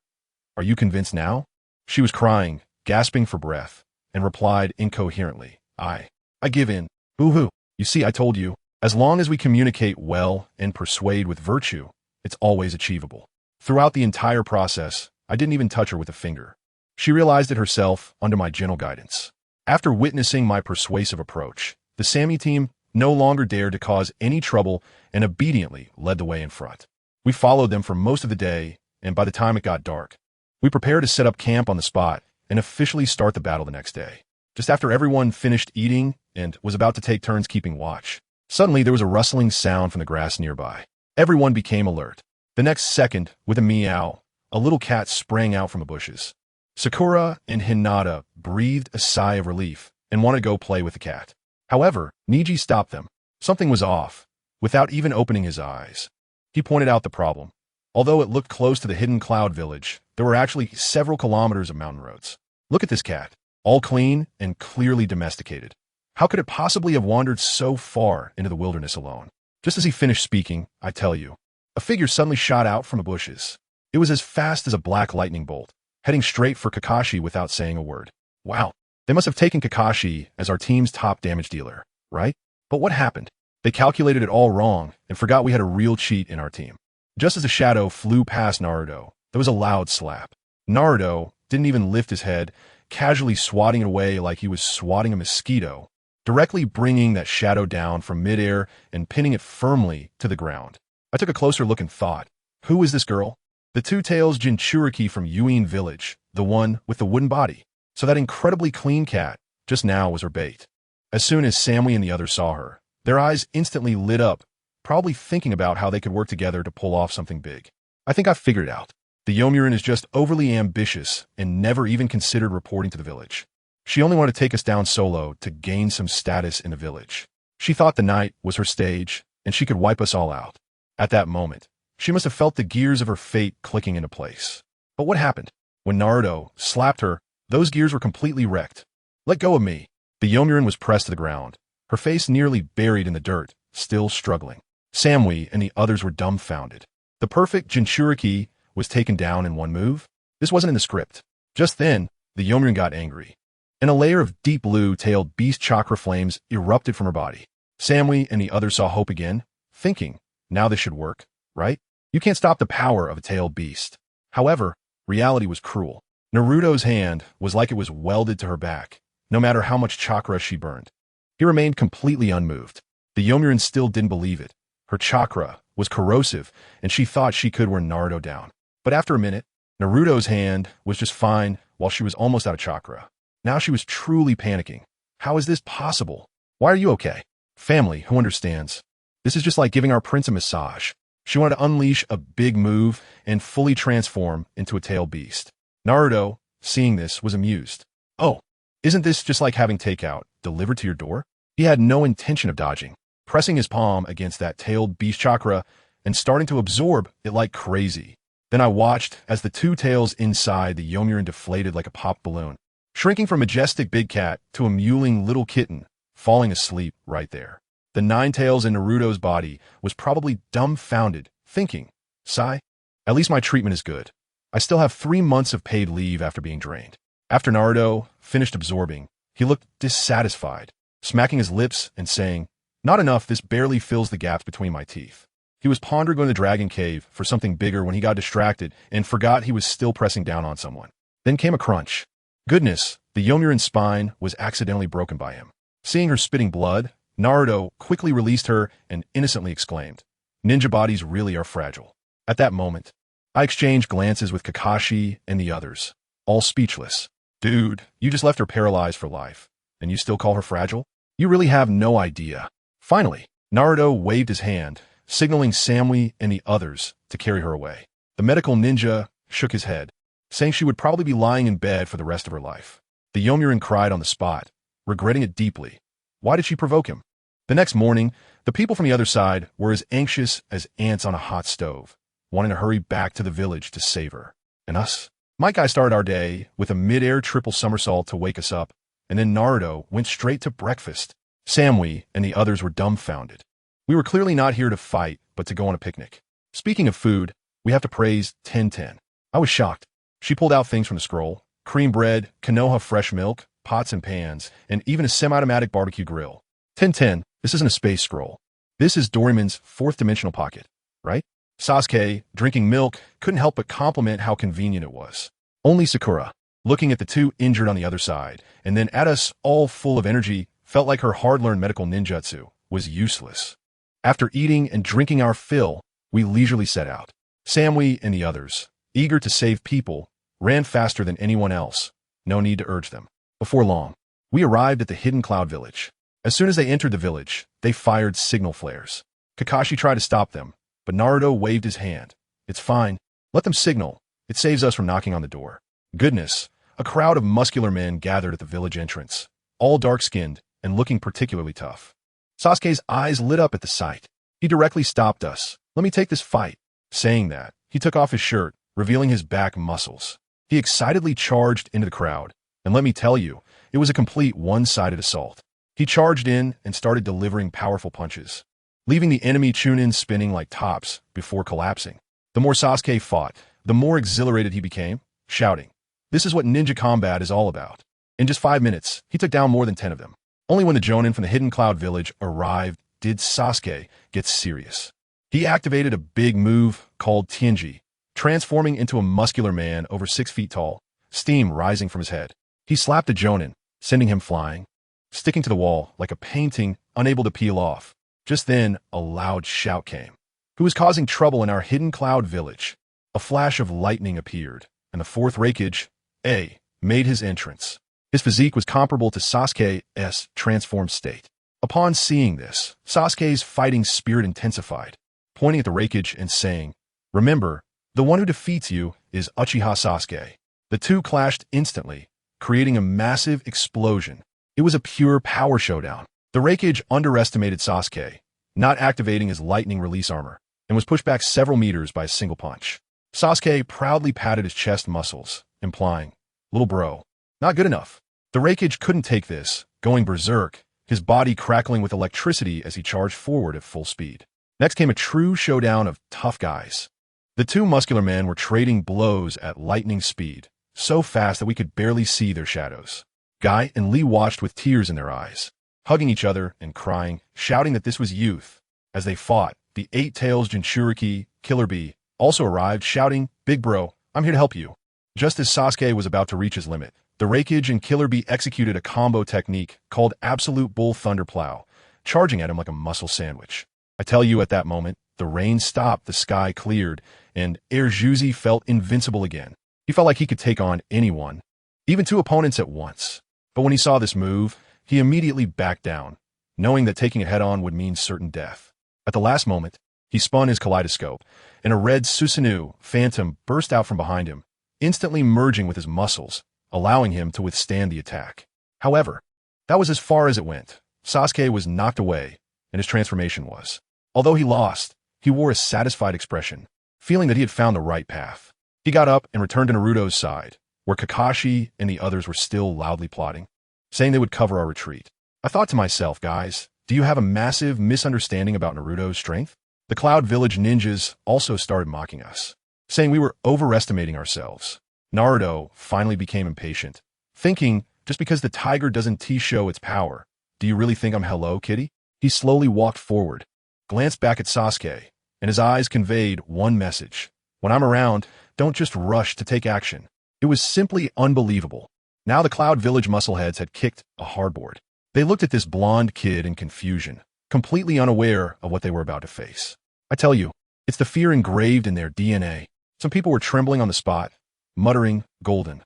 Are you convinced now? She was crying, gasping for breath, and replied incoherently, I give in. Boo-hoo. You see, I told you, as long as we communicate well and persuade with virtue, it's always achievable. Throughout the entire process, I didn't even touch her with a finger. She realized it herself under my gentle guidance. After witnessing my persuasive approach, the Sammy team no longer dared to cause any trouble and obediently led the way in front. We followed them for most of the day, and by the time it got dark, we prepared to set up camp on the spot and officially start the battle the next day. Just after everyone finished eating and was about to take turns keeping watch, suddenly there was a rustling sound from the grass nearby. Everyone became alert. The next second, with a meow, a little cat sprang out from the bushes. Sakura and Hinata breathed a sigh of relief and wanted to go play with the cat. However, Niji stopped them. Something was off. Without even opening his eyes, he pointed out the problem. Although it looked close to the hidden cloud village, there were actually several kilometers of mountain roads. Look at this cat, all clean and clearly domesticated. How could it possibly have wandered so far into the wilderness alone? Just as he finished speaking, I tell you, a figure suddenly shot out from the bushes. It was as fast as a black lightning bolt, heading straight for Kakashi without saying a word. Wow, they must have taken Kakashi as our team's top damage dealer, right? But what happened? They calculated it all wrong and forgot we had a real cheat in our team. Just as the shadow flew past Naruto, there was a loud slap. Naruto didn't even lift his head, casually swatting it away like he was swatting a mosquito, directly bringing that shadow down from midair and pinning it firmly to the ground. I took a closer look and thought, who is this girl? The two-tails Jinchuriki from Yuin Village, the one with the wooden body. So that incredibly clean cat just now was her bait. As soon as Samui and the others saw her, their eyes instantly lit up, probably thinking about how they could work together to pull off something big. I think I figured it out. The Yomurin is just overly ambitious and never even considered reporting to the village. She only wanted to take us down solo to gain some status in the village. She thought the night was her stage and she could wipe us all out. At that moment, she must have felt the gears of her fate clicking into place. But what happened? When Naruto slapped her, those gears were completely wrecked. Let go of me. The Yomurin was pressed to the ground, her face nearly buried in the dirt, still struggling. Samui and the others were dumbfounded. The perfect Jinchuriki was taken down in one move? This wasn't in the script. Just then, the Yomurin got angry, and a layer of deep blue-tailed beast chakra flames erupted from her body. Samui and the others saw hope again, thinking, now this should work, right? You can't stop the power of a tailed beast. However, reality was cruel. Naruto's hand was like it was welded to her back, no matter how much chakra she burned. He remained completely unmoved. The Yomurin still didn't believe it. Her chakra was corrosive, and she thought she could wear Naruto down. But after a minute, Naruto's hand was just fine while she was almost out of chakra. Now she was truly panicking. How is this possible? Why are you okay? Family, who understands? This is just like giving our prince a massage. She wanted to unleash a big move and fully transform into a tail beast. Naruto, seeing this, was amused. Oh, isn't this just like having takeout delivered to your door? He had no intention of dodging. Pressing his palm against that tailed beast chakra, and starting to absorb it like crazy. Then I watched as the two tails inside the Yomurin deflated like a popped balloon, shrinking from majestic big cat to a mewling little kitten, falling asleep right there. The nine tails in Naruto's body was probably dumbfounded, thinking, sigh, at least my treatment is good. I still have 3 months of paid leave after being drained. After Naruto finished absorbing, he looked dissatisfied, smacking his lips and saying, not enough, this barely fills the gaps between my teeth. He was pondering on the dragon cave for something bigger when he got distracted and forgot he was still pressing down on someone. Then came a crunch. Goodness, the Yomurin's spine was accidentally broken by him. Seeing her spitting blood, Naruto quickly released her and innocently exclaimed, ninja bodies really are fragile. At that moment, I exchanged glances with Kakashi and the others, all speechless. Dude, you just left her paralyzed for life, and you still call her fragile? You really have no idea. Finally, Naruto waved his hand, signaling Samui and the others to carry her away. The medical ninja shook his head, saying she would probably be lying in bed for the rest of her life. The Yomurin cried on the spot, regretting it deeply. Why did she provoke him? The next morning, the people from the other side were as anxious as ants on a hot stove, wanting to hurry back to the village to save her. And us? Mike and I started our day with a mid-air triple somersault to wake us up, and then Naruto went straight to breakfast. Samui and the others were dumbfounded. We were clearly not here to fight, but to go on a picnic. Speaking of food, we have to praise Tenten. I was shocked. She pulled out things from the scroll, cream bread, Konoha fresh milk, pots and pans, and even a semi-automatic barbecue grill. Tenten, this isn't a space scroll. This is Doraemon's fourth-dimensional pocket, right? Sasuke, drinking milk, couldn't help but compliment how convenient it was. Only Sakura, looking at the two injured on the other side, and then at us all full of energy, felt like her hard-learned medical ninjutsu was useless. After eating and drinking our fill, we leisurely set out. Samui and the others, eager to save people, ran faster than anyone else. No need to urge them. Before long, we arrived at the hidden cloud village. As soon as they entered the village, they fired signal flares. Kakashi tried to stop them, but Naruto waved his hand. It's fine. Let them signal. It saves us from knocking on the door. Goodness, a crowd of muscular men gathered at the village entrance, all dark-skinned and looking particularly tough. Sasuke's eyes lit up at the sight. He directly stopped us. Let me take this fight. Saying that, he took off his shirt, revealing his back muscles. He excitedly charged into the crowd, and let me tell you, it was a complete one-sided assault. He charged in and started delivering powerful punches, leaving the enemy Chunin spinning like tops before collapsing. The more Sasuke fought, the more exhilarated he became, shouting, "This is what ninja combat is all about." In just 5 minutes, he took down more than 10 of them. Only when the Jonin from the Hidden Cloud Village arrived did Sasuke get serious. He activated a big move called Tianji, transforming into a muscular man over 6 feet tall, steam rising from his head. He slapped a Jonin, sending him flying, sticking to the wall like a painting unable to peel off. Just then, a loud shout came. Who is causing trouble in our Hidden Cloud Village? A flash of lightning appeared, and the fourth Raikage, A, made his entrance. His physique was comparable to Sasuke's transformed state. Upon seeing this, Sasuke's fighting spirit intensified, pointing at the Raikage and saying, "Remember, the one who defeats you is Uchiha Sasuke." The two clashed instantly, creating a massive explosion. It was a pure power showdown. The Raikage underestimated Sasuke, not activating his lightning release armor, and was pushed back several meters by a single punch. Sasuke proudly patted his chest muscles, implying, "Little bro, not good enough." The Raikage couldn't take this, going berserk, his body crackling with electricity as he charged forward at full speed. Next came a true showdown of tough guys. The two muscular men were trading blows at lightning speed, so fast that we could barely see their shadows. Guy and Lee watched with tears in their eyes, hugging each other and crying, shouting that this was youth. As they fought, the Eight Tails Jinchuriki, Killer Bee, also arrived, shouting, "Big bro, I'm here to help you." Just as Sasuke was about to reach his limit, the Raikage and Killer Bee executed a combo technique called Absolute Bull Thunder Plow, charging at him like a muscle sandwich. I tell you, at that moment, the rain stopped, the sky cleared, and Erjuzi felt invincible again. He felt like he could take on anyone, even two opponents at once. But when he saw this move, he immediately backed down, knowing that taking it head-on would mean certain death. At the last moment, he spun his kaleidoscope, and a red Susanoo phantom burst out from behind him, instantly merging with his muscles, allowing him to withstand the attack. However, that was as far as it went. Sasuke was knocked away, and his transformation was. Although he lost, He wore a satisfied expression, feeling that he had found the right path. He got up and returned to Naruto's side, where Kakashi and the others were still loudly plotting, saying they would cover our retreat. I thought to myself, guys, do you have a massive misunderstanding about Naruto's strength? The Cloud Village ninjas also started mocking us, saying we were overestimating ourselves. Naruto finally became impatient, thinking, just because the tiger doesn't show its power, do you really think I'm Hello Kitty? He slowly walked forward, glanced back at Sasuke, and his eyes conveyed one message. When I'm around, don't just rush to take action. It was simply unbelievable. Now the Cloud Village muscleheads had kicked a hardboard. They looked at this blonde kid in confusion, completely unaware of what they were about to face. I tell you, it's the fear engraved in their DNA. Some people were trembling on the spot, muttering, "Golden.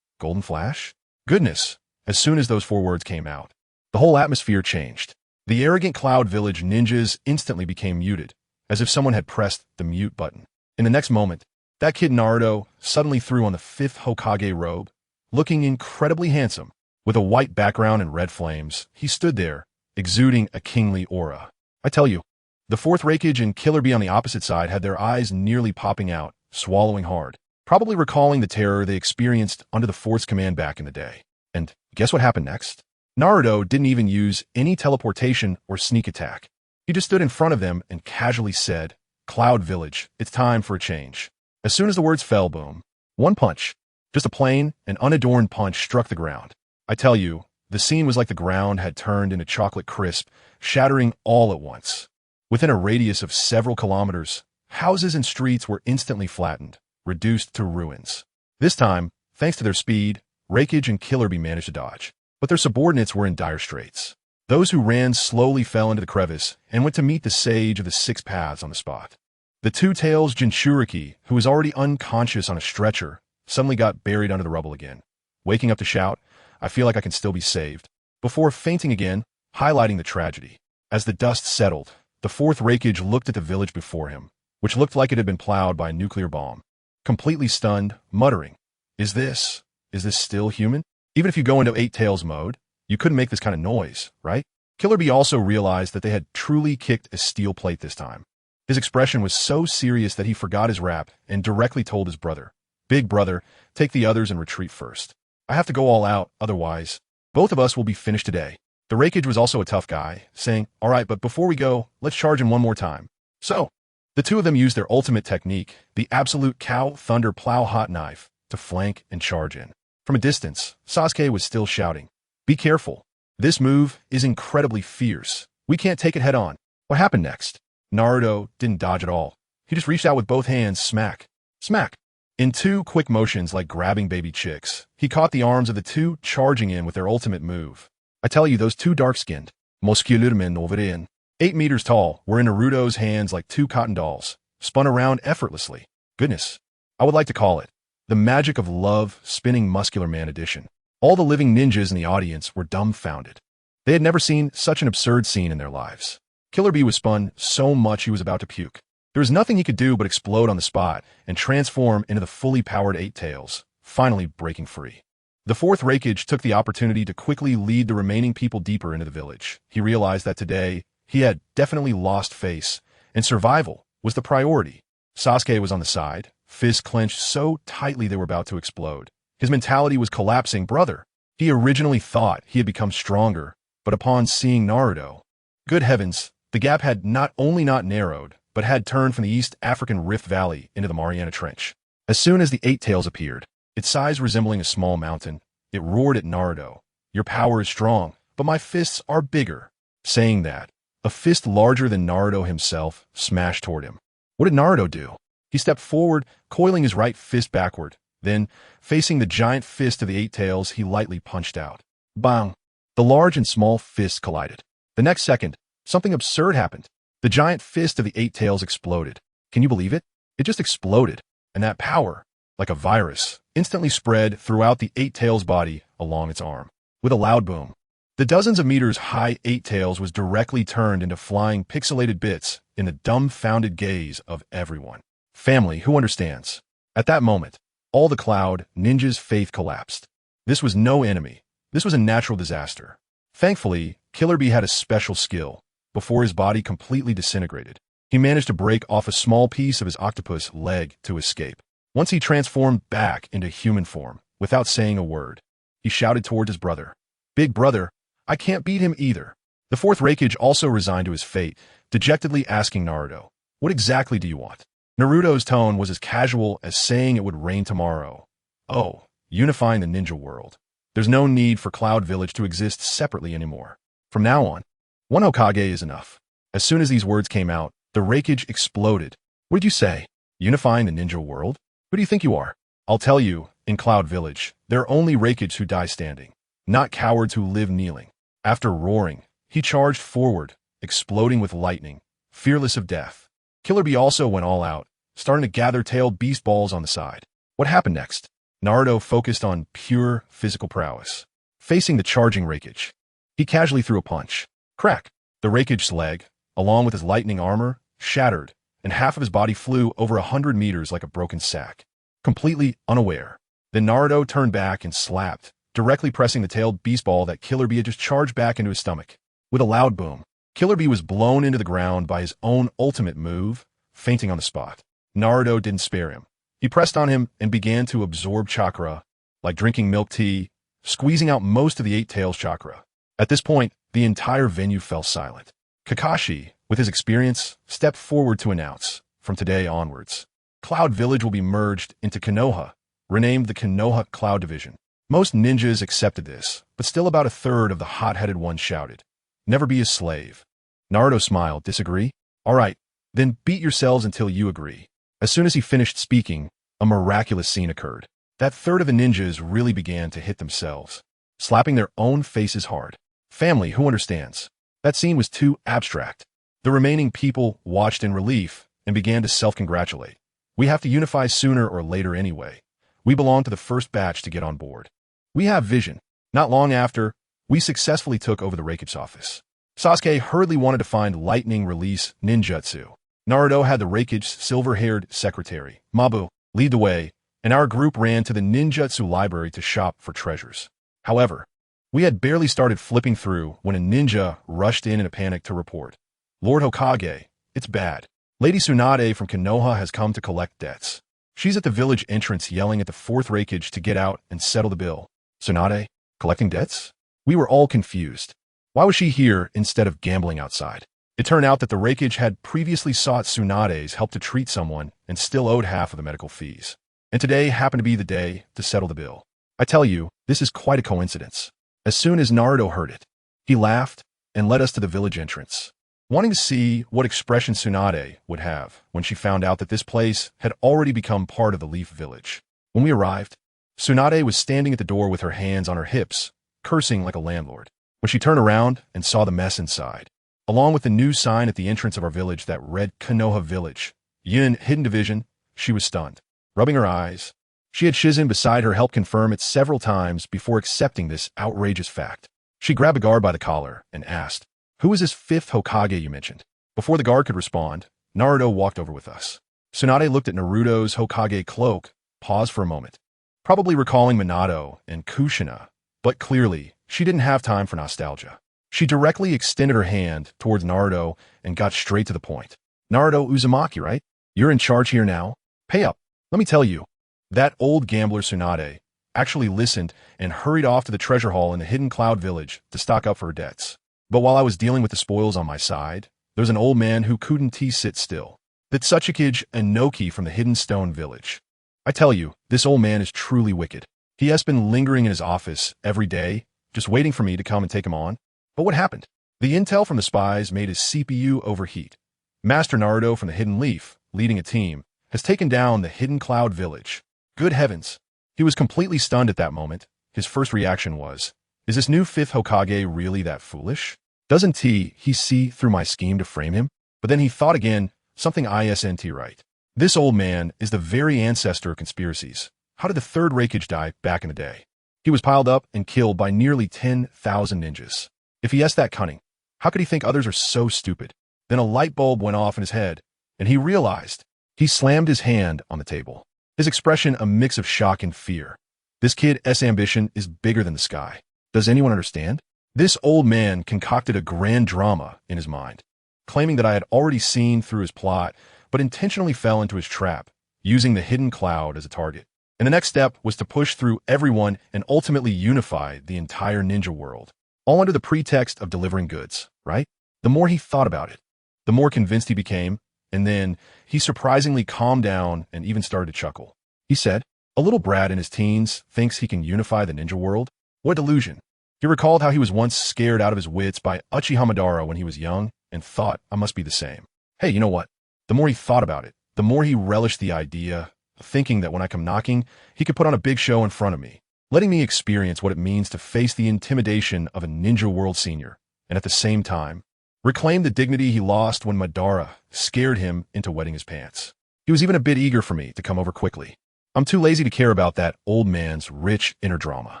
Golden Flash?" Goodness, as soon as those 4 words came out, the whole atmosphere changed. The arrogant Cloud Village ninjas instantly became muted, as if someone had pressed the mute button. In the next moment, that kid Naruto suddenly threw on the 5th Hokage robe, looking incredibly handsome. With a white background and red flames, he stood there, exuding a kingly aura. I tell you, the 4th Raikage and Killer Bee on the opposite side had their eyes nearly popping out, swallowing hard, probably recalling the terror they experienced under the 4th's command back in the day. And guess what happened next? Naruto didn't even use any teleportation or sneak attack. He just stood in front of them and casually said, "Cloud Village, it's time for a change." As soon as the words fell, boom, one punch, just a plain and unadorned punch struck the ground. I tell you, the scene was like the ground had turned into chocolate crisp, shattering all at once. Within a radius of several kilometers, houses and streets were instantly flattened, reduced to ruins. This time, thanks to their speed, Raikage and Killer Bee managed to dodge, but their subordinates were in dire straits. Those who ran slowly fell into the crevice and went to meet the sage of the 6 paths on the spot. The Two-Tails Jinchuriki, who was already unconscious on a stretcher, suddenly got buried under the rubble again, waking up to shout, "I feel like I can still be saved," before fainting again, highlighting the tragedy. As the dust settled, the 4th Raikage looked at the village before him, which looked like it had been plowed by a nuclear bomb, completely stunned, muttering, is this still human? Even if you go into 8 Tails mode, you couldn't make this kind of noise, right? Killer Bee also realized that they had truly kicked a steel plate this time. His expression was so serious that he forgot his rap and directly told his brother, "Big brother, take the others and retreat first. I have to go all out, otherwise, both of us will be finished today." The Raikage was also a tough guy, saying, "All right, but before we go, let's charge him one more time." So, the two of them used their ultimate technique, the absolute cow thunder plow hot knife, to flank and charge in. From a distance, Sasuke was still shouting, "Be careful. This move is incredibly fierce. We can't take it head on." What happened next? Naruto didn't dodge at all. He just reached out with both hands, smack, smack. In 2 quick motions like grabbing baby chicks, he caught the arms of the 2 charging in with their ultimate move. I tell you, those 2 dark-skinned, muscular men over in, 8 meters tall, were in Naruto's hands like 2 cotton dolls, spun around effortlessly. Goodness, I would like to call it the magic of love spinning muscular man edition. All the living ninjas in the audience were dumbfounded. They had never seen such an absurd scene in their lives. Killer Bee was spun so much he was about to puke. There was nothing he could do but explode on the spot and transform into the fully powered 8 Tails, finally breaking free. The 4th Raikage took the opportunity to quickly lead the remaining people deeper into the village. He realized that today, he had definitely lost face, and survival was the priority. Sasuke was on the side, fists clenched so tightly they were about to explode. His mentality was collapsing. Brother, he originally thought he had become stronger, but upon seeing Naruto, good heavens, the gap had not only not narrowed, but had turned from the East African Rift Valley into the Mariana Trench. As soon as the 8 Tails appeared, its size resembling a small mountain, it roared at Naruto, "Your power is strong, but my fists are bigger." Saying that, a fist larger than Naruto himself smashed toward him. What did Naruto do? He stepped forward, coiling his right fist backward. Then, facing the giant fist of the 8 Tails, he lightly punched out. Bang! The large and small fists collided. The next second, something absurd happened. The giant fist of the 8 Tails exploded. Can you believe it? It just exploded, and that power, like a virus, instantly spread throughout the 8 Tails body along its arm. With a loud boom, the dozens of meters high 8 Tails was directly turned into flying pixelated bits in the dumbfounded gaze of everyone. Family, who understands? At that moment, all the Cloud Ninjas' faith collapsed. This was no enemy. This was a natural disaster. Thankfully, Killer Bee had a special skill. Before his body completely disintegrated, He managed to break off a small piece of his octopus leg to escape. Once he transformed back into human form, without saying a word, he shouted toward his brother, "Big brother, I can't beat him either." The fourth Raikage also resigned to his fate, dejectedly asking Naruto, "What exactly do you want?" Naruto's tone was as casual as saying it would rain tomorrow. "Oh, unifying the ninja world. There's no need for Cloud Village to exist separately anymore. From now on, one Hokage is enough." As soon as these words came out, the Raikage exploded. "What did you say? Unifying the ninja world? Who do you think you are?" "I'll tell you, in Cloud Village, there are only Raikage who die standing, not cowards who live kneeling." After roaring, he charged forward, exploding with lightning, fearless of death. Killer Bee also went all out, starting to gather tailed beast balls on the side. What happened next? Naruto focused on pure physical prowess. Facing the charging Raikage, he casually threw a punch. Crack! The Raikage's leg, along with his lightning armor, shattered, and half of his body flew over 100 meters like a broken sack, completely unaware. Then Naruto turned back and slapped, directly pressing the tailed beast ball that Killer Bee had just charged back into his stomach. With a loud boom, Killer Bee was blown into the ground by his own ultimate move, fainting on the spot. Naruto didn't spare him. He pressed on him and began to absorb chakra, like drinking milk tea, squeezing out most of the Eight Tails chakra. At this point, the entire venue fell silent. Kakashi, with his experience, stepped forward to announce, from today onwards, Cloud Village will be merged into Konoha, renamed the Konoha Cloud Division. Most ninjas accepted this, but still about a third of the hot-headed ones shouted, "Never be a slave." Naruto smiled. "Disagree? All right, then beat yourselves until you agree." As soon as he finished speaking, a miraculous scene occurred. That third of the ninjas really began to hit themselves, slapping their own faces hard. Family, who understands? That scene was too abstract. The remaining people watched in relief and began to self-congratulate. "We have to unify sooner or later anyway. We belong to the first batch to get on board. We have vision." Not long after, we successfully took over the Raikage's office. Sasuke hurriedly wanted to find lightning release ninjutsu. Naruto had the Raikage's silver-haired secretary, Mabu, lead the way, and our group ran to the ninjutsu library to shop for treasures. However, we had barely started flipping through when a ninja rushed in a panic to report, "Lord Hokage, it's bad. Lady Tsunade from Konoha has come to collect debts. She's at the village entrance yelling at the fourth Raikage to get out and settle the bill." "Tsunade? Collecting debts?" We were all confused. Why was she here instead of gambling outside? It turned out that the Raikage had previously sought Tsunade's help to treat someone and still owed half of the medical fees. And today happened to be the day to settle the bill. I tell you, this is quite a coincidence. As soon as Naruto heard it, he laughed and led us to the village entrance, wanting to see what expression Tsunade would have when she found out that this place had already become part of the Leaf Village. When we arrived, Tsunade was standing at the door with her hands on her hips, cursing like a landlord. When she turned around and saw the mess inside, along with the new sign at the entrance of our village that read Konoha Village, Yin Hidden Division, she was stunned. Rubbing her eyes, she had Shizen beside her help confirm it several times before accepting this outrageous fact. She grabbed a guard by the collar and asked, "Who is this fifth Hokage you mentioned?" Before the guard could respond, Naruto walked over with us. Tsunade looked at Naruto's Hokage cloak, paused for a moment, probably recalling Minato and Kushina, but clearly, she didn't have time for nostalgia. She directly extended her hand towards Naruto and got straight to the point. "Naruto Uzumaki, right? You're in charge here now? Pay up. Let me tell you." That old gambler Tsunade actually listened and hurried off to the treasure hall in the hidden Cloud Village to stock up for her debts. But while I was dealing with the spoils on my side, there was an old man who couldn't sit still. That's Sachikage Inoki from the Hidden Stone Village. I tell you, this old man is truly wicked. He has been lingering in his office every day, just waiting for me to come and take him on. But what happened? The intel from the spies made his CPU overheat. Master Naruto from the Hidden Leaf, leading a team, has taken down the Hidden Cloud Village. Good heavens. He was completely stunned at that moment. His first reaction was, is this new fifth Hokage really that foolish? Doesn't he see through my scheme to frame him? But then he thought again, something isn't right. This old man is the very ancestor of conspiracies. How did the third Raikage die back in the day? He was piled up and killed by nearly 10,000 ninjas. If he is that cunning, how could he think others are so stupid? Then a light bulb went off in his head, and he realized. He slammed his hand on the table, his expression a mix of shock and fear. This kid's ambition is bigger than the sky. Does anyone understand? This old man concocted a grand drama in his mind. claiming that I had already seen through his plot, but intentionally fell into his trap, using the hidden cloud as a target. And the next step was to push through everyone and ultimately unify the entire ninja world, all under the pretext of delivering goods, right? The more he thought about it, the more convinced he became, and then he surprisingly calmed down and even started to chuckle. He said, "A little brat in his teens thinks he can unify the ninja world? What a delusion." He recalled how he was once scared out of his wits by Uchiha Madara when he was young and thought, I must be the same. Hey, you know what? The more he thought about it, the more he relished the idea, thinking that when I come knocking, he could put on a big show in front of me, letting me experience what it means to face the intimidation of a ninja world senior, and at the same time, reclaim the dignity he lost when Madara scared him into wetting his pants. He was even a bit eager for me to come over quickly. I'm too lazy to care about that old man's rich inner drama.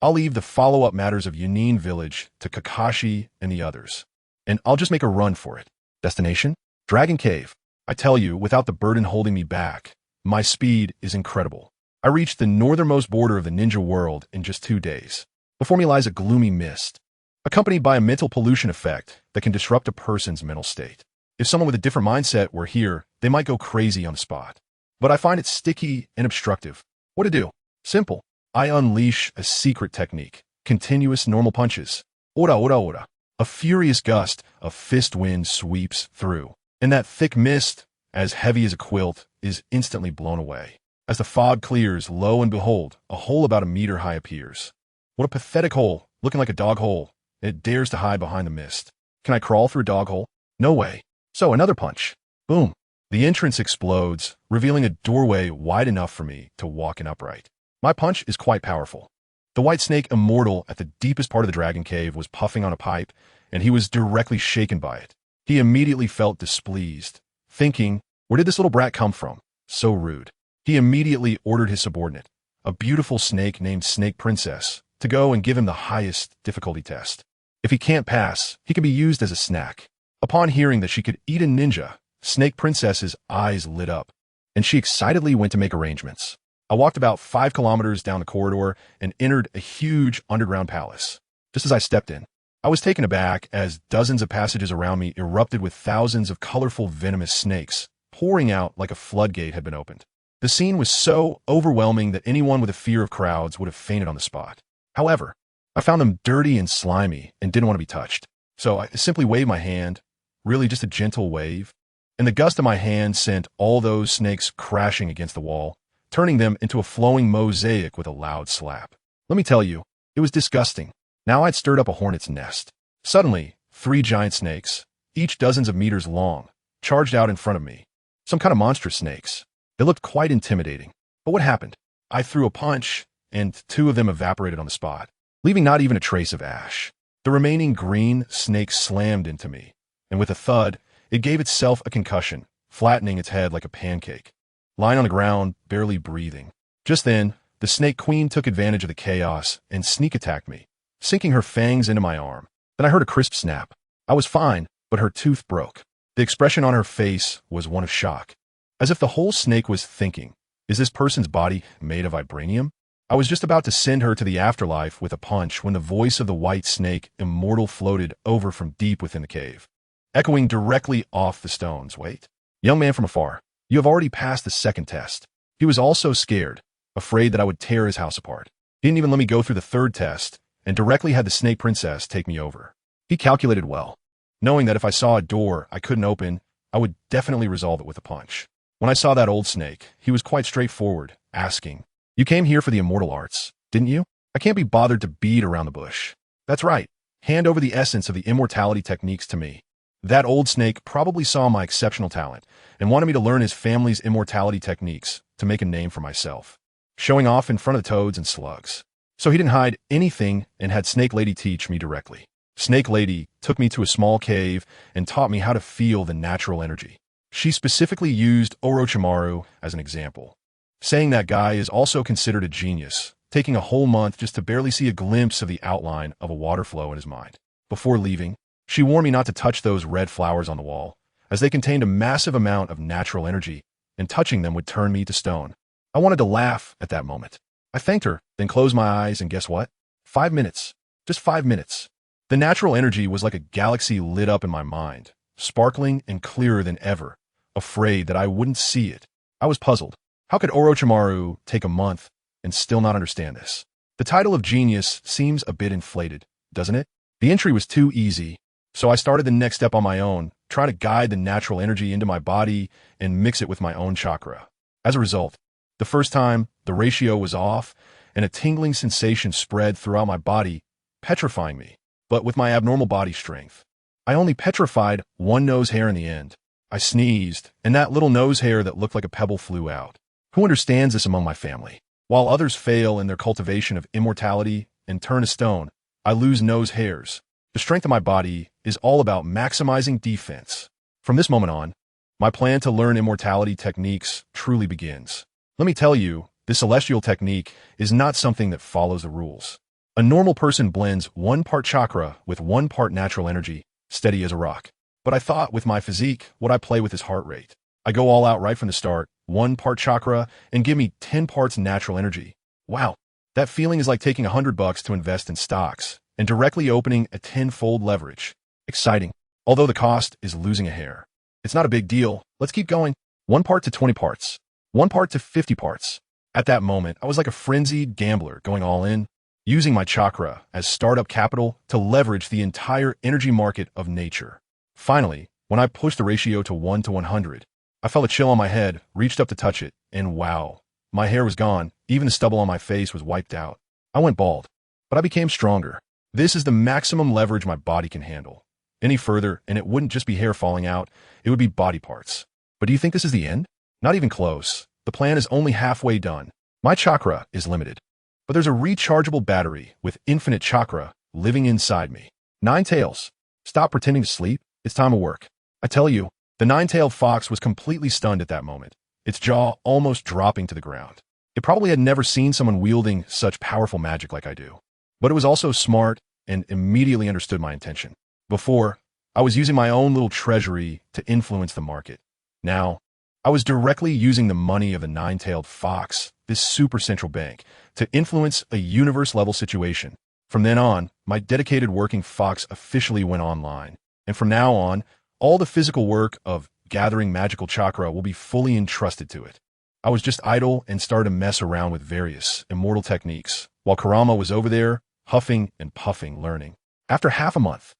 I'll leave the follow-up matters of Chunin Village to Kakashi and the others, and I'll just make a run for it. Destination? Dragon Cave. I tell you, without the burden holding me back, my speed is incredible. I reached the northernmost border of the ninja world in just 2 days. Before me lies a gloomy mist, accompanied by a mental pollution effect that can disrupt a person's mental state. If someone with a different mindset were here, they might go crazy on the spot. But I find it sticky and obstructive. What to do? Simple. I unleash a secret technique. Continuous normal punches. Ora, ora, ora. A furious gust of fist wind sweeps through, and that thick mist, as heavy as a quilt, is instantly blown away. As the fog clears, lo and behold, a hole about a meter high appears. What a pathetic hole, looking like a dog hole. It dares to hide behind the mist. Can I crawl through a dog hole? No way. So another punch. Boom. The entrance explodes, revealing a doorway wide enough for me to walk in upright. My punch is quite powerful. The white snake immortal at the deepest part of the dragon cave was puffing on a pipe, and he was directly shaken by it. He immediately felt displeased, thinking, where did this little brat come from? So rude. He immediately ordered his subordinate, a beautiful snake named Snake Princess, to go and give him the highest difficulty test. If he can't pass, he can be used as a snack. Upon hearing that she could eat a ninja, Snake Princess's eyes lit up, and she excitedly went to make arrangements. I walked about 5 kilometers down the corridor and entered a huge underground palace. Just as I stepped in, I was taken aback as dozens of passages around me erupted with thousands of colorful venomous snakes, pouring out like a floodgate had been opened. The scene was so overwhelming that anyone with a fear of crowds would have fainted on the spot. However, I found them dirty and slimy and didn't want to be touched. So I simply waved my hand, really just a gentle wave, and the gust of my hand sent all those snakes crashing against the wall, turning them into a flowing mosaic with a loud slap. Let me tell you, it was disgusting. Now I'd stirred up a hornet's nest. Suddenly, 3 giant snakes, each dozens of meters long, charged out in front of me. Some kind of monstrous snakes. They looked quite intimidating. But what happened? I threw a punch, and 2 of them evaporated on the spot, leaving not even a trace of ash. The remaining green snake slammed into me, and with a thud, it gave itself a concussion, flattening its head like a pancake, lying on the ground, barely breathing. Just then, the snake queen took advantage of the chaos and sneak attacked me, sinking her fangs into my arm. Then I heard a crisp snap. I was fine, but her tooth broke. The expression on her face was one of shock, as if the whole snake was thinking, is this person's body made of vibranium? I was just about to send her to the afterlife with a punch when the voice of the white snake immortal floated over from deep within the cave, echoing directly off the stones. Wait. Young man from afar, you have already passed the 2nd test. He was also scared, afraid that I would tear his house apart. He didn't even let me go through the 3rd test, and directly had the Snake Princess take me over. He calculated well, knowing that if I saw a door I couldn't open, I would definitely resolve it with a punch. When I saw that old snake, he was quite straightforward, asking, "You came here for the immortal arts, didn't you? I can't be bothered to beat around the bush." That's right. Hand over the essence of the immortality techniques to me. That old snake probably saw my exceptional talent and wanted me to learn his family's immortality techniques to make a name for myself, showing off in front of the toads and slugs. So he didn't hide anything and had Snake Lady teach me directly. Snake Lady took me to a small cave and taught me how to feel the natural energy. She specifically used Orochimaru as an example, saying that guy is also considered a genius, taking a whole month just to barely see a glimpse of the outline of a water flow in his mind. Before leaving, she warned me not to touch those red flowers on the wall, as they contained a massive amount of natural energy, and touching them would turn me to stone. I wanted to laugh at that moment. I thanked her, then closed my eyes, and guess what? 5 minutes. Just 5 minutes. The natural energy was like a galaxy lit up in my mind, sparkling and clearer than ever, afraid that I wouldn't see it. I was puzzled. How could Orochimaru take a month and still not understand this? The title of genius seems a bit inflated, doesn't it? The entry was too easy, so I started the next step on my own, trying to guide the natural energy into my body and mix it with my own chakra. As a result, the first time, the ratio was off, and a tingling sensation spread throughout my body, petrifying me. But with my abnormal body strength, I only petrified one nose hair in the end. I sneezed, and that little nose hair that looked like a pebble flew out. Who understands this among my family? While others fail in their cultivation of immortality and turn to stone, I lose nose hairs. The strength of my body is all about maximizing defense. From this moment on, my plan to learn immortality techniques truly begins. Let me tell you, this celestial technique is not something that follows the rules. A normal person blends 1 part chakra with 1 part natural energy, steady as a rock. But I thought with my physique, would I play with his heart rate? I go all out right from the start, 1 part chakra, and give me 10 parts natural energy. Wow, that feeling is like taking $100 to invest in stocks and directly opening a 10-fold leverage. Exciting, although the cost is losing a hair. It's not a big deal. Let's keep going. 1 part to 20 parts. 1 part to 50 parts. At that moment, I was like a frenzied gambler going all in, using my chakra as startup capital to leverage the entire energy market of nature. Finally, when I pushed the ratio to 1 to 100, I felt a chill on my head, reached up to touch it, and wow, my hair was gone. Even the stubble on my face was wiped out. I went bald, but I became stronger. This is the maximum leverage my body can handle. Any further, and it wouldn't just be hair falling out, it would be body parts. But do you think this is the end? Not even close. The plan is only halfway done. My chakra is limited, but there's a rechargeable battery with infinite chakra living inside me. 9 tails. Stop pretending to sleep. It's time to work. I tell you, the 9-tailed fox was completely stunned at that moment, its jaw almost dropping to the ground. It probably had never seen someone wielding such powerful magic like I do. But it was also smart and immediately understood my intention. Before, I was using my own little treasury to influence the market. Now, I was directly using the money of the 9-tailed fox, this super central bank, to influence a universe-level situation. From then on, my dedicated working fox officially went online. And from now on, all the physical work of gathering magical chakra will be fully entrusted to it. I was just idle and started to mess around with various immortal techniques, while Kurama was over there, huffing and puffing, learning. After half a month,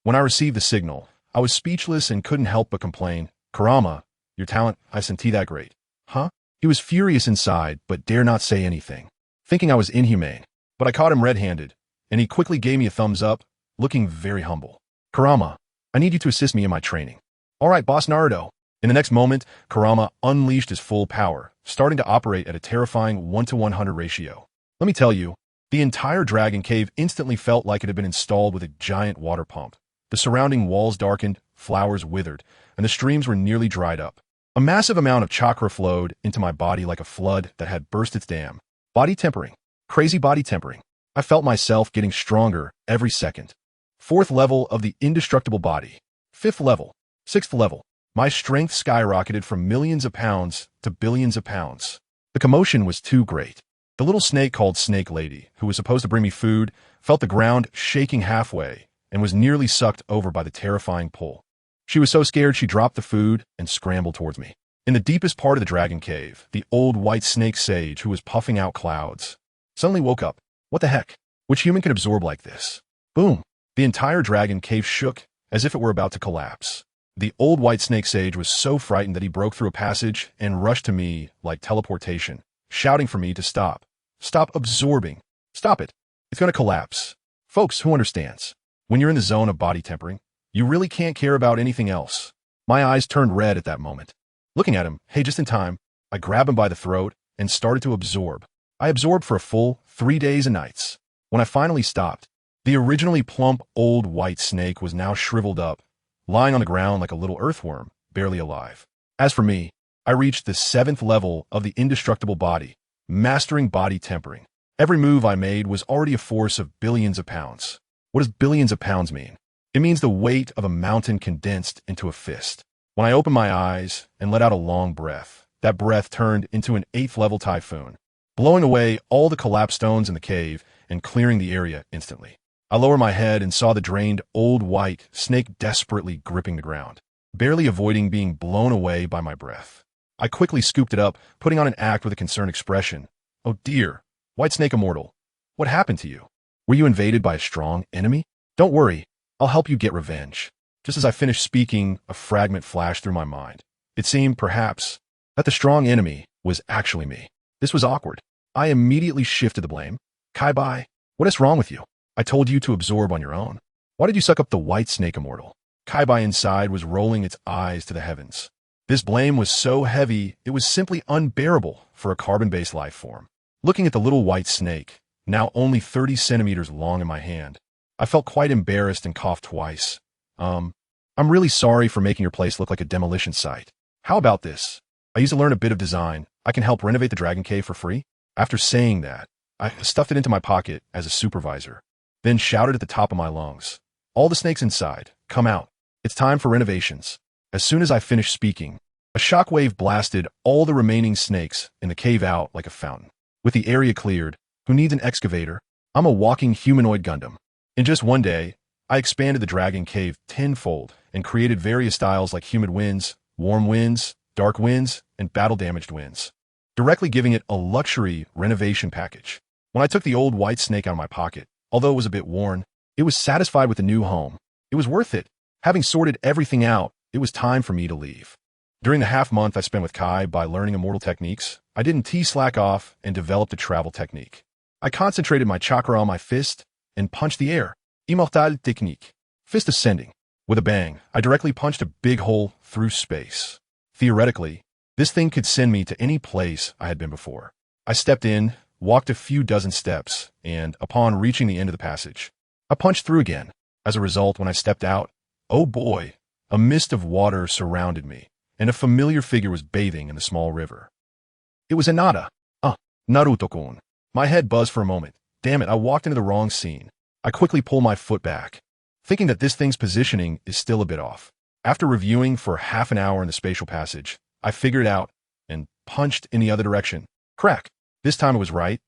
when I received the signal, I was speechless and couldn't help but complain, "Kurama, your talent, I senti that great." Huh? He was furious inside, but dare not say anything, thinking I was inhumane. But I caught him red-handed, and he quickly gave me a thumbs up, looking very humble. "Kurama, I need you to assist me in my training." "All right, boss Naruto." In the next moment, Kurama unleashed his full power, starting to operate at a terrifying 1 to 100 ratio. Let me tell you, the entire dragon cave instantly felt like it had been installed with a giant water pump. The surrounding walls darkened, flowers withered, and the streams were nearly dried up. A massive amount of chakra flowed into my body like a flood that had burst its dam. Body tempering. Crazy body tempering. I felt myself getting stronger every second. 4th level of the indestructible body. 5th level. 6th level. My strength skyrocketed from millions of pounds to billions of pounds. The commotion was too great. The little snake called Snake Lady, who was supposed to bring me food, felt the ground shaking halfway and was nearly sucked over by the terrifying pull. She was so scared she dropped the food and scrambled towards me. In the deepest part of the dragon cave, the old white snake sage, who was puffing out clouds, suddenly woke up. What the heck? Which human can absorb like this? Boom! The entire dragon cave shook as if it were about to collapse. The old white snake sage was so frightened that he broke through a passage and rushed to me like teleportation, shouting for me to stop. Stop absorbing. Stop it. It's going to collapse. Folks, who understands? When you're in the zone of body tempering, you really can't care about anything else. My eyes turned red at that moment. Looking at him, hey, just in time, I grabbed him by the throat and started to absorb. I absorbed for a full 3 days and nights. When I finally stopped, the originally plump old white snake was now shriveled up, lying on the ground like a little earthworm, barely alive. As for me, I reached the 7th level of the indestructible body, mastering body tempering. Every move I made was already a force of billions of pounds. What does billions of pounds mean? It means the weight of a mountain condensed into a fist. When I opened my eyes and let out a long breath, that breath turned into an 8th level typhoon, blowing away all the collapsed stones in the cave and clearing the area instantly. I lowered my head and saw the drained, old white snake desperately gripping the ground, barely avoiding being blown away by my breath. I quickly scooped it up, putting on an act with a concerned expression. Oh dear, White Snake Immortal, what happened to you? Were you invaded by a strong enemy? Don't worry, I'll help you get revenge. Just as I finished speaking, a fragment flashed through my mind. It seemed, perhaps, that the strong enemy was actually me. This was awkward. I immediately shifted the blame. Kaibai, what is wrong with you? I told you to absorb on your own. Why did you suck up the White Snake Immortal? Kaibai inside was rolling its eyes to the heavens. This blame was so heavy, it was simply unbearable for a carbon-based life form. Looking at the little white snake, now only 30 centimeters long in my hand, I felt quite embarrassed and coughed twice. I'm really sorry for making your place look like a demolition site. How about this? I used to learn a bit of design. I can help renovate the Dragon Cave for free. After saying that, I stuffed it into my pocket as a supervisor, then shouted at the top of my lungs. All the snakes inside, come out. It's time for renovations. As soon as I finished speaking, a shockwave blasted all the remaining snakes in the cave out like a fountain. With the area cleared, who needs an excavator? I'm a walking humanoid Gundam. In just one day, I expanded the Dragon Cave tenfold and created various styles like humid winds, warm winds, dark winds, and battle-damaged winds, directly giving it a luxury renovation package. When I took the old white snake out of my pocket, although it was a bit worn, it was satisfied with the new home. It was worth it. Having sorted everything out, it was time for me to leave. During the half-month I spent with Kai by learning immortal techniques, I didn't slack off and developed a travel technique. I concentrated my chakra on my fist and punched the air. Immortal technique. Fist ascending. With a bang, I directly punched a big hole through space. Theoretically, this thing could send me to any place I had been before. I stepped in, walked a few dozen steps, and, upon reaching the end of the passage, I punched through again. As a result, when I stepped out, oh boy, a mist of water surrounded me, and a familiar figure was bathing in the small river. It was Hinata. Naruto-kun. My head buzzed for a moment. Damn it, I walked into the wrong scene. I quickly pulled my foot back, thinking that this thing's positioning is still a bit off. After reviewing for half an hour in the spatial passage, I figured it out and punched in the other direction. Crack. This time it was right.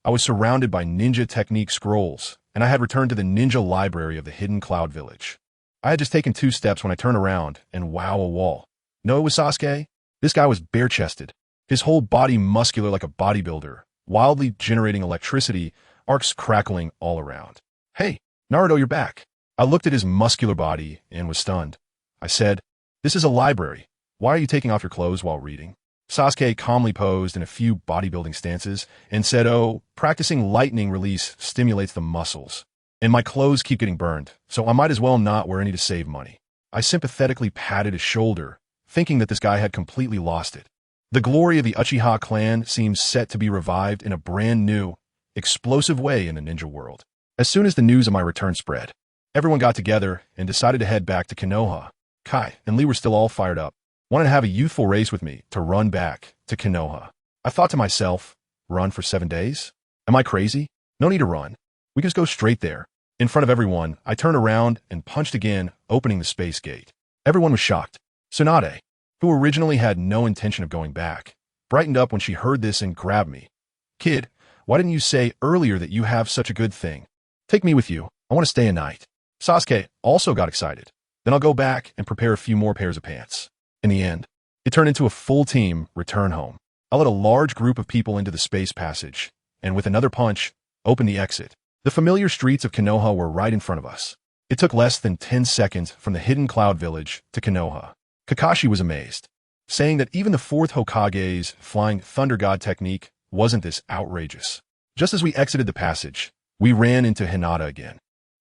I was surrounded by ninja technique scrolls, and I had returned to the ninja library of the hidden cloud village. I had just taken 2 steps when I turned around and wow, a wall. No, it was Sasuke. This guy was bare-chested, his whole body muscular like a bodybuilder, wildly generating electricity, arcs crackling all around. Hey, Naruto, you're back. I looked at his muscular body and was stunned. I said, this is a library. Why are you taking off your clothes while reading? Sasuke calmly posed in a few bodybuilding stances and said, oh, practicing lightning release stimulates the muscles. And my clothes keep getting burned, so I might as well not wear any to save money. I sympathetically patted his shoulder, thinking that this guy had completely lost it. The glory of the Uchiha clan seems set to be revived in a brand new, explosive way in the ninja world. As soon as the news of my return spread, everyone got together and decided to head back to Konoha. Kai and Lee were still all fired up, wanted to have a youthful race with me to run back to Konoha. I thought to myself, run for 7 days? Am I crazy? No need to run. We can just go straight there. In front of everyone, I turned around and punched again, opening the space gate. Everyone was shocked. Tsunade, who originally had no intention of going back, brightened up when she heard this and grabbed me. Kid, why didn't you say earlier that you have such a good thing? Take me with you. I want to stay a night. Sasuke also got excited. Then I'll go back and prepare a few more pairs of pants. In the end, it turned into a full team return home. I let a large group of people into the space passage, and with another punch, opened the exit. The familiar streets of Konoha were right in front of us. It took less than 10 seconds from the hidden cloud village to Konoha. Kakashi was amazed, saying that even the 4th Hokage's flying thunder god technique wasn't this outrageous. Just as we exited the passage, we ran into Hinata again.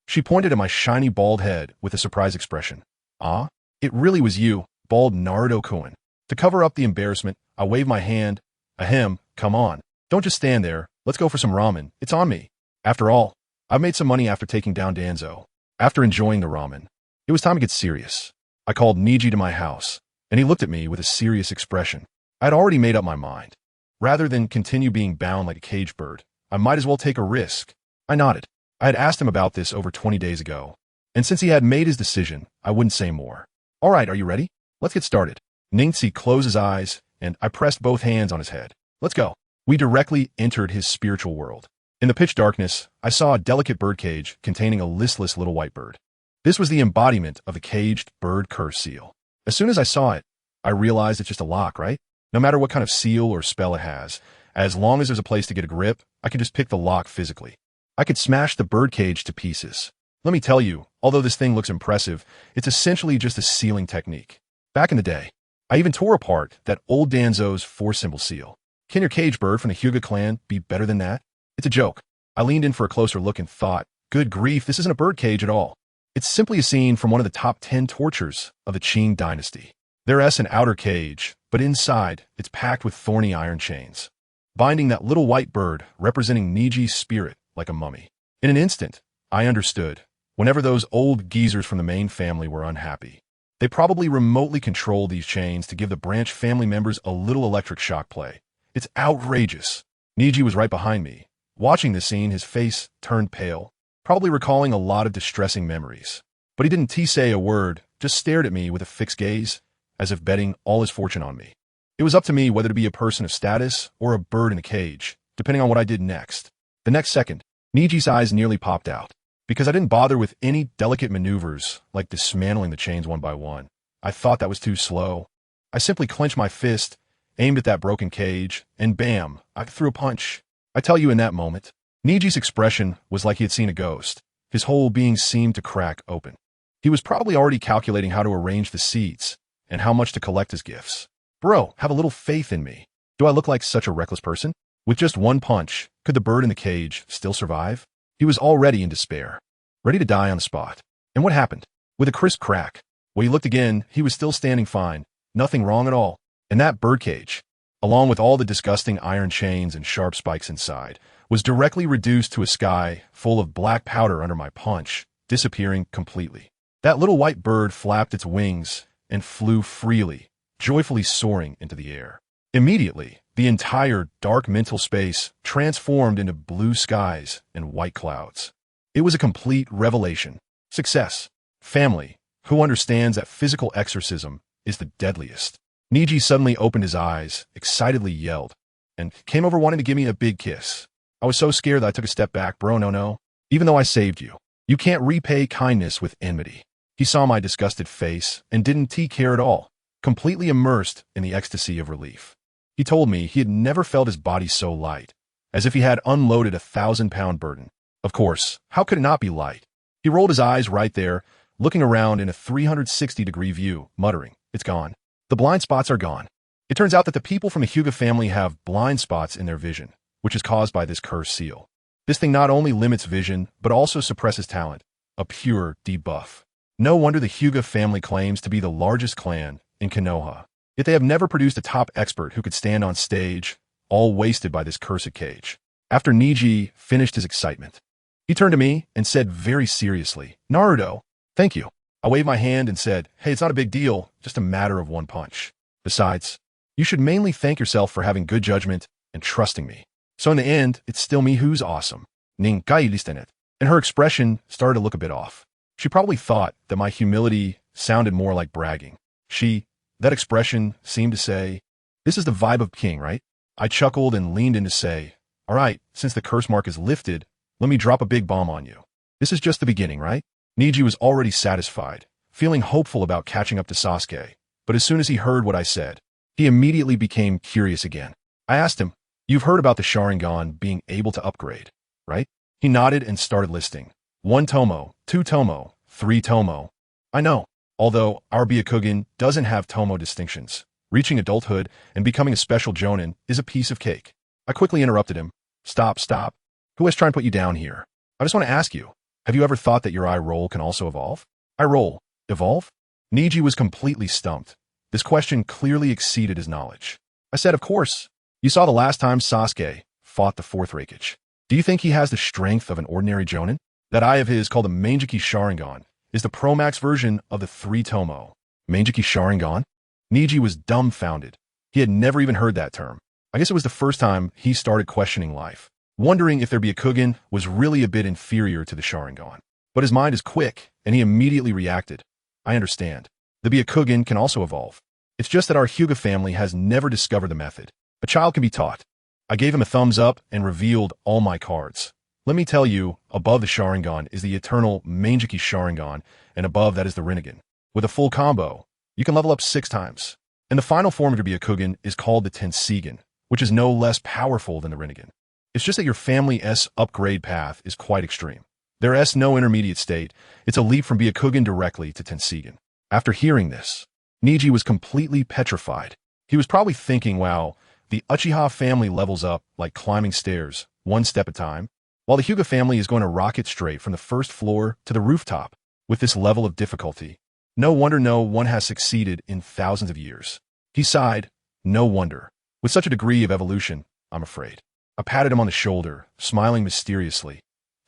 She pointed at my shiny bald head with a surprised expression. Ah, it really was you, bald Naruto-kun. To cover up the embarrassment, I waved my hand. Ahem, come on. Don't just stand there. Let's go for some ramen. It's on me. After all, I've made some money after taking down Danzo. After enjoying the ramen, it was time to get serious. I called Niji to my house, and he looked at me with a serious expression. I had already made up my mind. Rather than continue being bound like a caged bird, I might as well take a risk. I nodded. I had asked him about this over 20 days ago, and since he had made his decision, I wouldn't say more. All right, are you ready? Let's get started. Ningxi closed his eyes, and I pressed both hands on his head. Let's go. We directly entered his spiritual world. In the pitch darkness, I saw a delicate birdcage containing a listless little white bird. This was the embodiment of the caged bird curse seal. As soon as I saw it, I realized it's just a lock, right? No matter what kind of seal or spell it has, as long as there's a place to get a grip, I can just pick the lock physically. I could smash the birdcage to pieces. Let me tell you, although this thing looks impressive, it's essentially just a sealing technique. Back in the day, I even tore apart that old Danzo's 4-symbol seal. Can your cage bird from the Hyuga clan be better than that? It's a joke. I leaned in for a closer look and thought, good grief, this isn't a birdcage at all. It's simply a scene from one of the top 10 tortures of the Qing dynasty. There's an outer cage, but inside, it's packed with thorny iron chains, binding that little white bird representing Niji's spirit like a mummy. In an instant, I understood. Whenever those old geezers from the main family were unhappy, they probably remotely controlled these chains to give the branch family members a little electric shock play. It's outrageous. Niji was right behind me. Watching this scene, his face turned pale, probably recalling a lot of distressing memories. But he didn't say a word, just stared at me with a fixed gaze, as if betting all his fortune on me. It was up to me whether to be a person of status or a bird in a cage, depending on what I did next. The next second, Niji's eyes nearly popped out. Because I didn't bother with any delicate maneuvers like dismantling the chains one by one. I thought that was too slow. I simply clenched my fist, aimed at that broken cage, and bam, I threw a punch. I tell you, in that moment, Niji's expression was like he had seen a ghost. His whole being seemed to crack open. He was probably already calculating how to arrange the seats and how much to collect as gifts. Bro, have a little faith in me. Do I look like such a reckless person? With just one punch, could the bird in the cage still survive? He was already in despair, ready to die on the spot. And what happened? With a crisp crack, when he looked again, he was still standing fine, nothing wrong at all. And that birdcage, along with all the disgusting iron chains and sharp spikes inside, was directly reduced to a sky full of black powder under my punch, disappearing completely. That little white bird flapped its wings and flew freely, joyfully soaring into the air. Immediately, the entire dark mental space transformed into blue skies and white clouds. It was a complete revelation. Success. Family, who understands that physical exorcism is the deadliest. Niji suddenly opened his eyes, excitedly yelled, and came over wanting to give me a big kiss. I was so scared that I took a step back. Bro, no. Even though I saved you, you can't repay kindness with enmity. He saw my disgusted face and didn't care at all, completely immersed in the ecstasy of relief. He told me he had never felt his body so light, as if he had unloaded a 1,000-pound burden. Of course, how could it not be light? He rolled his eyes right there, looking around in a 360-degree view, muttering, it's gone. The blind spots are gone. It turns out that the people from the Hyuga family have blind spots in their vision, which is caused by this cursed seal. This thing not only limits vision, but also suppresses talent, a pure debuff. No wonder the Hyuga family claims to be the largest clan in Konoha. Yet they have never produced a top expert who could stand on stage, all wasted by this cursed cage. After Niji finished his excitement, he turned to me and said very seriously, Naruto, thank you. I waved my hand and said, hey, it's not a big deal, just a matter of one punch. Besides, you should mainly thank yourself for having good judgment and trusting me. So in the end, it's still me who's awesome. Nin kai listen it. And her expression started to look a bit off. She probably thought that my humility sounded more like bragging. That expression seemed to say, this is the vibe of king, right? I chuckled and leaned in to say, all right, since the curse mark is lifted, let me drop a big bomb on you. This is just the beginning, right? Niji was already satisfied, feeling hopeful about catching up to Sasuke, but as soon as he heard what I said, he immediately became curious again. I asked him, you've heard about the Sharingan being able to upgrade, right? He nodded and started listing. 1 tomo, 2 tomo, 3 tomo. I know. Although our Byakugan doesn't have tomo distinctions, reaching adulthood and becoming a special jonin is a piece of cake. I quickly interrupted him. Stop. Who has tried to put you down here? I just want to ask you, have you ever thought that your eye roll can also evolve? Eye roll, evolve? Niji was completely stumped. This question clearly exceeded his knowledge. I said, of course. You saw the last time Sasuke fought the 4th Raikage. Do you think he has the strength of an ordinary jonin? That eye of his, called the Mangeki Sharingan, is the Pro-Max version of the 3 tomo. Mangeki Sharingan? Niji was dumbfounded. He had never even heard that term. I guess it was the first time he started questioning life, wondering if their Byakugan was really a bit inferior to the Sharingan. But his mind is quick, and he immediately reacted. I understand. The Byakugan can also evolve. It's just that our Hyuga family has never discovered the method. A child can be taught. I gave him a thumbs up and revealed all my cards. Let me tell you, above the Sharingan is the eternal Mangeki Sharingan, and above that is the Rinnegan. With a full combo, you can level up 6 times. And the final form of your Byakugan is called the Tenseigan, which is no less powerful than the Rinnegan. It's just that your family S upgrade path is quite extreme. There is no intermediate state. It's a leap from Byakugan directly to Tenseigan. After hearing this, Niji was completely petrified. He was probably thinking, wow, the Uchiha family levels up like climbing stairs, one step at a time, while the Hyuga family is going to rocket straight from the first floor to the rooftop with this level of difficulty. No wonder no one has succeeded in thousands of years. He sighed. No wonder. With such a degree of evolution, I'm afraid. I patted him on the shoulder, smiling mysteriously.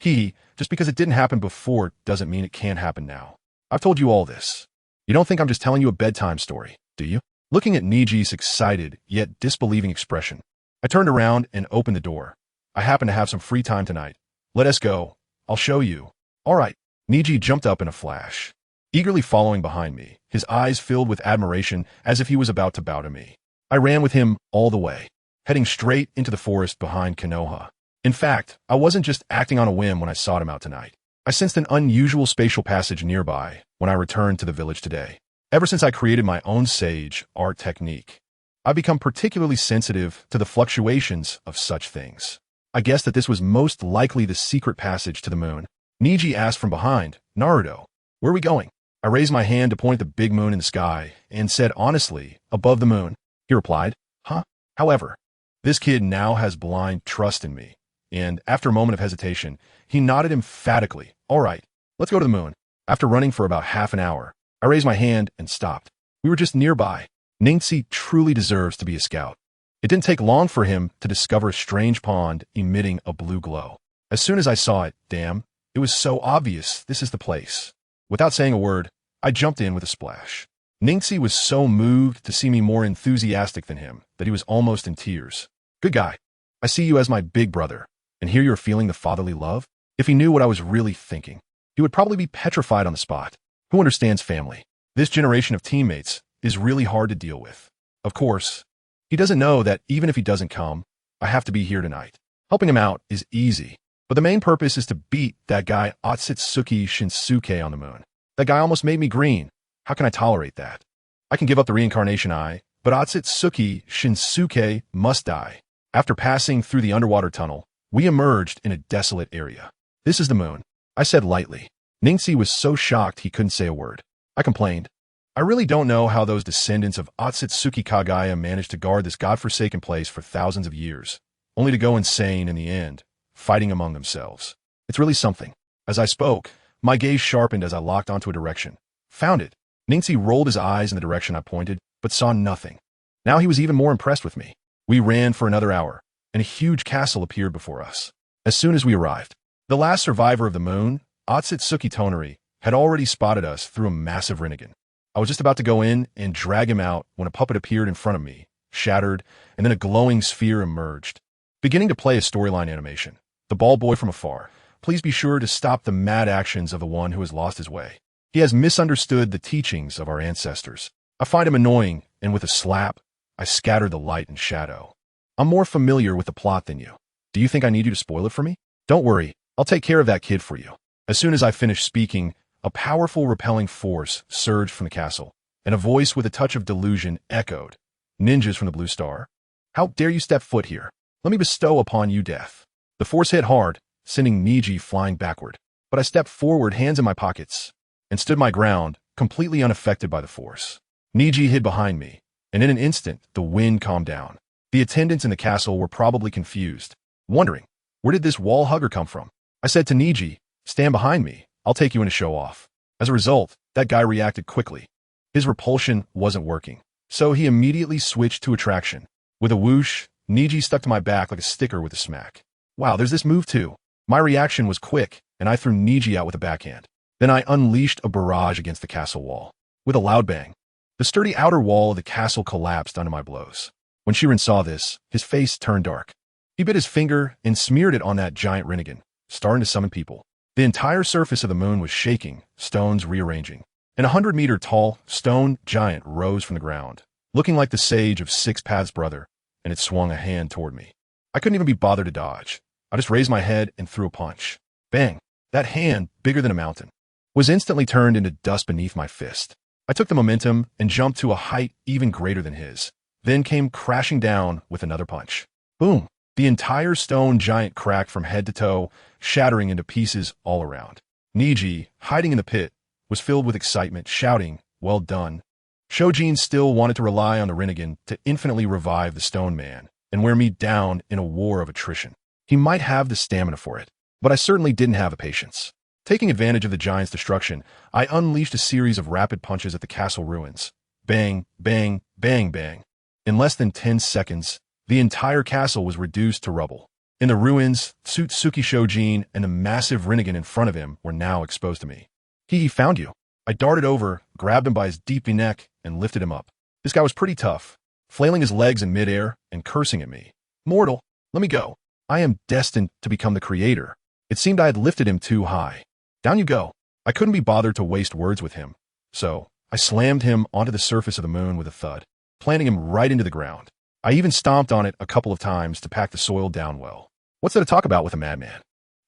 Just because it didn't happen before doesn't mean it can't happen now. I've told you all this. You don't think I'm just telling you a bedtime story, do you? Looking at Niji's excited yet disbelieving expression, I turned around and opened the door. I happen to have some free time tonight. Let us go. I'll show you. All right. Niji jumped up in a flash, eagerly following behind me, his eyes filled with admiration as if he was about to bow to me. I ran with him all the way, heading straight into the forest behind Konoha. In fact, I wasn't just acting on a whim when I sought him out tonight. I sensed an unusual spatial passage nearby when I returned to the village today. Ever since I created my own sage art technique, I've become particularly sensitive to the fluctuations of such things. I guessed that this was most likely the secret passage to the moon. Niji asked from behind, Naruto, where are we going? I raised my hand to point at the big moon in the sky and said honestly, above the moon. He replied, huh? However, this kid now has blind trust in me. And after a moment of hesitation, he nodded emphatically. All right, let's go to the moon. After running for about half an hour, I raised my hand and stopped. We were just nearby. Ningxi truly deserves to be a scout. It didn't take long for him to discover a strange pond emitting a blue glow. As soon as I saw it, damn, it was so obvious this is the place. Without saying a word, I jumped in with a splash. Ningxi was so moved to see me more enthusiastic than him that he was almost in tears. Good guy. I see you as my big brother, and here you're feeling the fatherly love? If he knew what I was really thinking, he would probably be petrified on the spot. Who understands family? This generation of teammates is really hard to deal with. Of course, he doesn't know that even if he doesn't come, I have to be here tonight. Helping him out is easy, but the main purpose is to beat that guy Akatsuki Shinsuke on the moon. That guy almost made me green. How can I tolerate that? I can give up the reincarnation eye, but Akatsuki Shinsuke must die. After passing through the underwater tunnel, we emerged in a desolate area. This is the moon, I said lightly. Ningxi was so shocked he couldn't say a word. I complained. I really don't know how those descendants of Akatsuki Kaguya managed to guard this godforsaken place for thousands of years, only to go insane in the end, fighting among themselves. It's really something. As I spoke, my gaze sharpened as I locked onto a direction. Found it. Ningxi rolled his eyes in the direction I pointed, but saw nothing. Now he was even more impressed with me. We ran for another hour, and a huge castle appeared before us. As soon as we arrived, the last survivor of the moon, Akatsuki Tonari, had already spotted us through a massive Rinnegan. I was just about to go in and drag him out when a puppet appeared in front of me, shattered, and then a glowing sphere emerged. Beginning to play a storyline animation. The ball boy from afar, please be sure to stop the mad actions of the one who has lost his way. He has misunderstood the teachings of our ancestors. I find him annoying, and with a slap, I scatter the light and shadow. I'm more familiar with the plot than you. Do you think I need you to spoil it for me? Don't worry, I'll take care of that kid for you. As soon as I finished speaking, a powerful repelling force surged from the castle, and a voice with a touch of delusion echoed. Ninjas from the Blue Star? How dare you step foot here? Let me bestow upon you death. The force hit hard, sending Niji flying backward. But I stepped forward, hands in my pockets, and stood my ground, completely unaffected by the force. Niji hid behind me, and in an instant, the wind calmed down. The attendants in the castle were probably confused, wondering, where did this wall hugger come from? I said to Niji, stand behind me, I'll take you in to show off. As a result, that guy reacted quickly. His repulsion wasn't working, so he immediately switched to attraction. With a whoosh, Niji stuck to my back like a sticker with a smack. Wow, there's this move too. My reaction was quick, and I threw Niji out with a backhand. Then I unleashed a barrage against the castle wall. With a loud bang, the sturdy outer wall of the castle collapsed under my blows. When Shirin saw this, his face turned dark. He bit his finger and smeared it on that giant Rinnegan, starting to summon people. The entire surface of the moon was shaking, stones rearranging. An 100-meter-tall stone giant rose from the ground, looking like the sage of Six Paths' brother, and it swung a hand toward me. I couldn't even be bothered to dodge. I just raised my head and threw a punch. Bang! That hand, bigger than a mountain, was instantly turned into dust beneath my fist. I took the momentum and jumped to a height even greater than his, then came crashing down with another punch. Boom! The entire stone giant cracked from head to toe, shattering into pieces all around. Niji, hiding in the pit, was filled with excitement, shouting, "Well done." Shojin still wanted to rely on the Rinnegan to infinitely revive the Stone Man and wear me down in a war of attrition. He might have the stamina for it, but I certainly didn't have the patience. Taking advantage of the giant's destruction, I unleashed a series of rapid punches at the castle ruins. Bang, bang, bang, bang. In less than 10 seconds, the entire castle was reduced to rubble. In the ruins, Tsutsuki Shojin and the massive Rinnegan in front of him were now exposed to me. He found you. I darted over, grabbed him by his deep neck, and lifted him up. This guy was pretty tough, flailing his legs in midair and cursing at me. "Mortal, let me go. I am destined to become the creator." It seemed I had lifted him too high. "Down you go." I couldn't be bothered to waste words with him, so I slammed him onto the surface of the moon with a thud, planting him right into the ground. I even stomped on it a couple of times to pack the soil down well. What's there to talk about with a madman?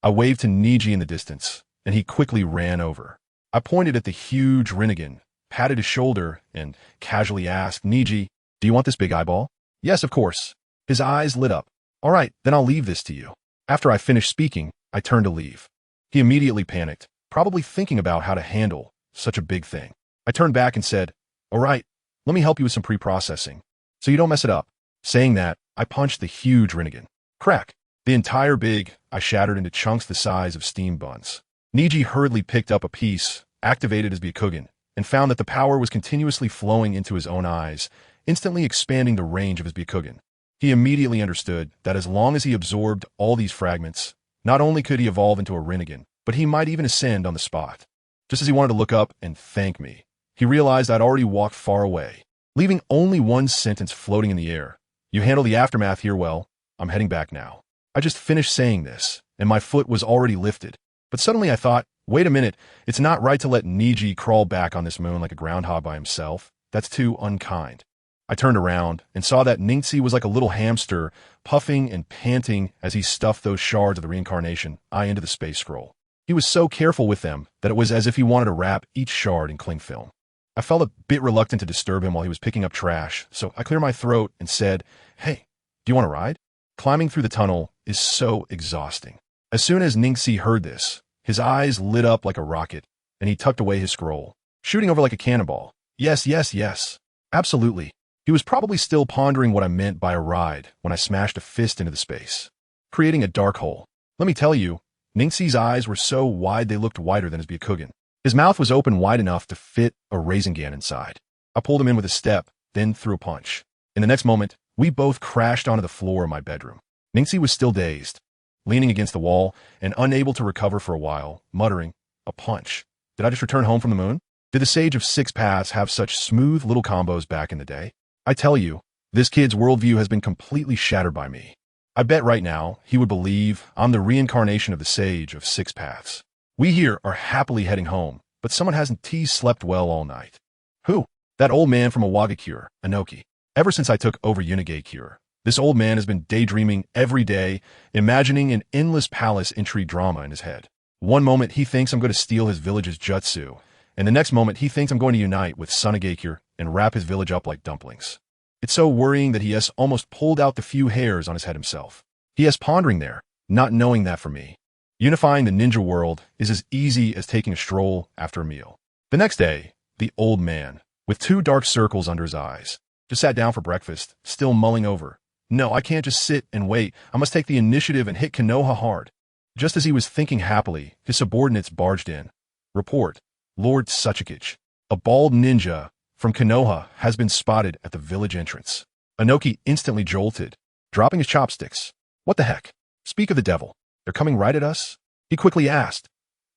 I waved to Niji in the distance, and he quickly ran over. I pointed at the huge Rinnegan, patted his shoulder, and casually asked, "Niji, do you want this big eyeball?" "Yes, of course." His eyes lit up. "All right, then I'll leave this to you." After I finished speaking, I turned to leave. He immediately panicked, probably thinking about how to handle such a big thing. I turned back and said, "All right, let me help you with some pre-processing, so you don't mess it up." Saying that, I punched the huge Rinnegan. Crack! The entire big I shattered into chunks the size of steam buns. Niji hurriedly picked up a piece, activated his Byakugan, and found that the power was continuously flowing into his own eyes, instantly expanding the range of his Byakugan. He immediately understood that as long as he absorbed all these fragments, not only could he evolve into a Rinnegan, but he might even ascend on the spot. Just as he wanted to look up and thank me, he realized I'd already walked far away, leaving only one sentence floating in the air. "You handle the aftermath here well. I'm heading back now." I just finished saying this, and my foot was already lifted. But suddenly I thought, wait a minute, it's not right to let Niji crawl back on this moon like a groundhog by himself. That's too unkind. I turned around and saw that Ningxi was like a little hamster, puffing and panting as he stuffed those shards of the reincarnation eye into the space scroll. He was so careful with them that it was as if he wanted to wrap each shard in cling film. I felt a bit reluctant to disturb him while he was picking up trash, so I cleared my throat and said, "Hey, do you want to ride?" Climbing through the tunnel is so exhausting. As soon as Ningxi heard this, his eyes lit up like a rocket, and he tucked away his scroll, shooting over like a cannonball. Yes, yes, yes. Absolutely. He was probably still pondering what I meant by a ride when I smashed a fist into the space, creating a dark hole. Let me tell you, Ningxi's eyes were so wide they looked wider than his Byakugan. His mouth was open wide enough to fit a Rasengan inside. I pulled him in with a step, then threw a punch. In the next moment, we both crashed onto the floor of my bedroom. Ningxi was still dazed, leaning against the wall and unable to recover for a while, muttering, "A punch. Did I just return home from the moon? Did the Sage of Six Paths have such smooth little combos back in the day? I tell you, this kid's worldview has been completely shattered by me. I bet right now he would believe I'm the reincarnation of the Sage of Six Paths. We here are happily heading home, but someone hasn't slept well all night." "Who?" "That old man from Awagakure, Inoki. Ever since I took over Unigakure, this old man has been daydreaming every day, imagining an endless palace intrigue drama in his head. One moment he thinks I'm going to steal his village's jutsu, and the next moment he thinks I'm going to unite with Sunigakure and wrap his village up like dumplings. It's so worrying that he has almost pulled out the few hairs on his head himself. He is pondering there, not knowing that for me. Unifying the ninja world is as easy as taking a stroll after a meal." The next day, the old man, with 2 dark circles under his eyes, just sat down for breakfast, still mulling over. "No, I can't just sit and wait. I must take the initiative and hit Konoha hard." Just as he was thinking happily, his subordinates barged in. "Report, Lord Sasuke, a bald ninja from Konoha has been spotted at the village entrance." Inoki instantly jolted, dropping his chopsticks. "What the heck? Speak of the devil. They're coming right at us?" He quickly asked,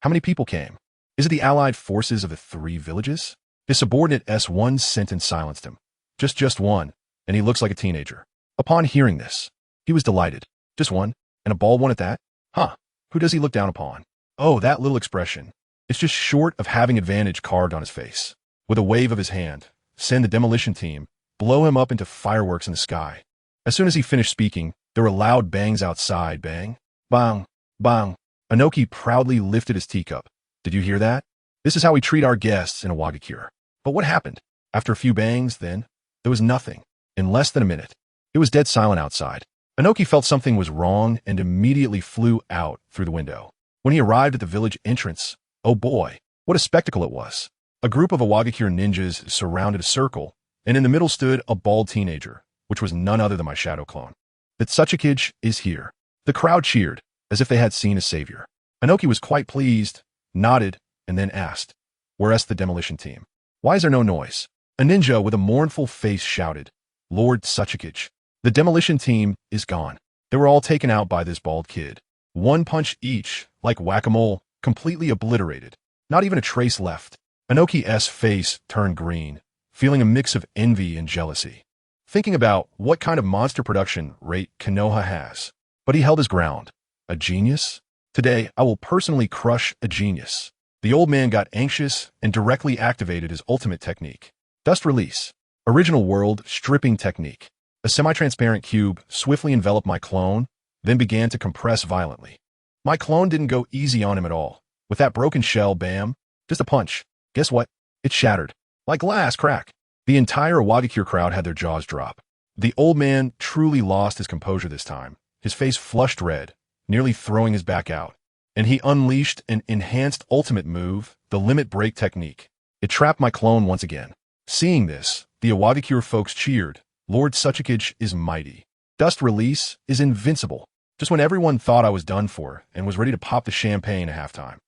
"How many people came? Is it the allied forces of the 3 villages?" His subordinate's one sentence silenced him. Just one, and he looks like a teenager." Upon hearing this, he was delighted. "Just one, and a bald one at that? Huh, who does he look down upon? Oh, that little expression. It's just short of having advantage carved on his face." With a wave of his hand, send the demolition team, blow him up into fireworks in the sky. As soon as he finished speaking, There were loud bangs outside. Bang, bang, bang. Inoki proudly lifted his teacup. Did you hear that? This is how we treat our guests in a Wagakure. But what happened? After a few bangs, then, there was nothing. In less than a minute, it was dead silent outside. Inoki felt something was wrong and immediately flew out through the window. When he arrived at the village entrance, oh boy, what a spectacle it was. A group of Wagakure ninjas surrounded a circle, and in the middle stood a bald teenager, which was none other than my shadow clone. That Sasuke is here. The crowd cheered, as if they had seen a savior. Inoki was quite pleased, nodded, and then asked, "Where's the demolition team? Why is there no noise?" A ninja with a mournful face shouted, "Lord Sasuke, the demolition team is gone. They were all taken out by this bald kid. One punch each, like whack-a-mole, completely obliterated. Not even a trace left." Inoki's face turned green, feeling a mix of envy and jealousy, thinking about what kind of monster production rate Konoha has. But he held his ground. A genius? Today, I will personally crush a genius. The old man got anxious and directly activated his ultimate technique. Dust release. Original world stripping technique. A semi-transparent cube swiftly enveloped my clone, then began to compress violently. My clone didn't go easy on him at all. With that broken shell, bam, just a punch. Guess what? It shattered. Like glass crack. The entire Wagakure crowd had their jaws drop. The old man truly lost his composure this time. His face flushed red, nearly throwing his back out. And he unleashed an enhanced ultimate move, the limit break technique. It trapped my clone once again. Seeing this, the Wagakure folks cheered. Lord Sasuke is mighty. Dust release is invincible. Just when everyone thought I was done for and was ready to pop the champagne at halftime.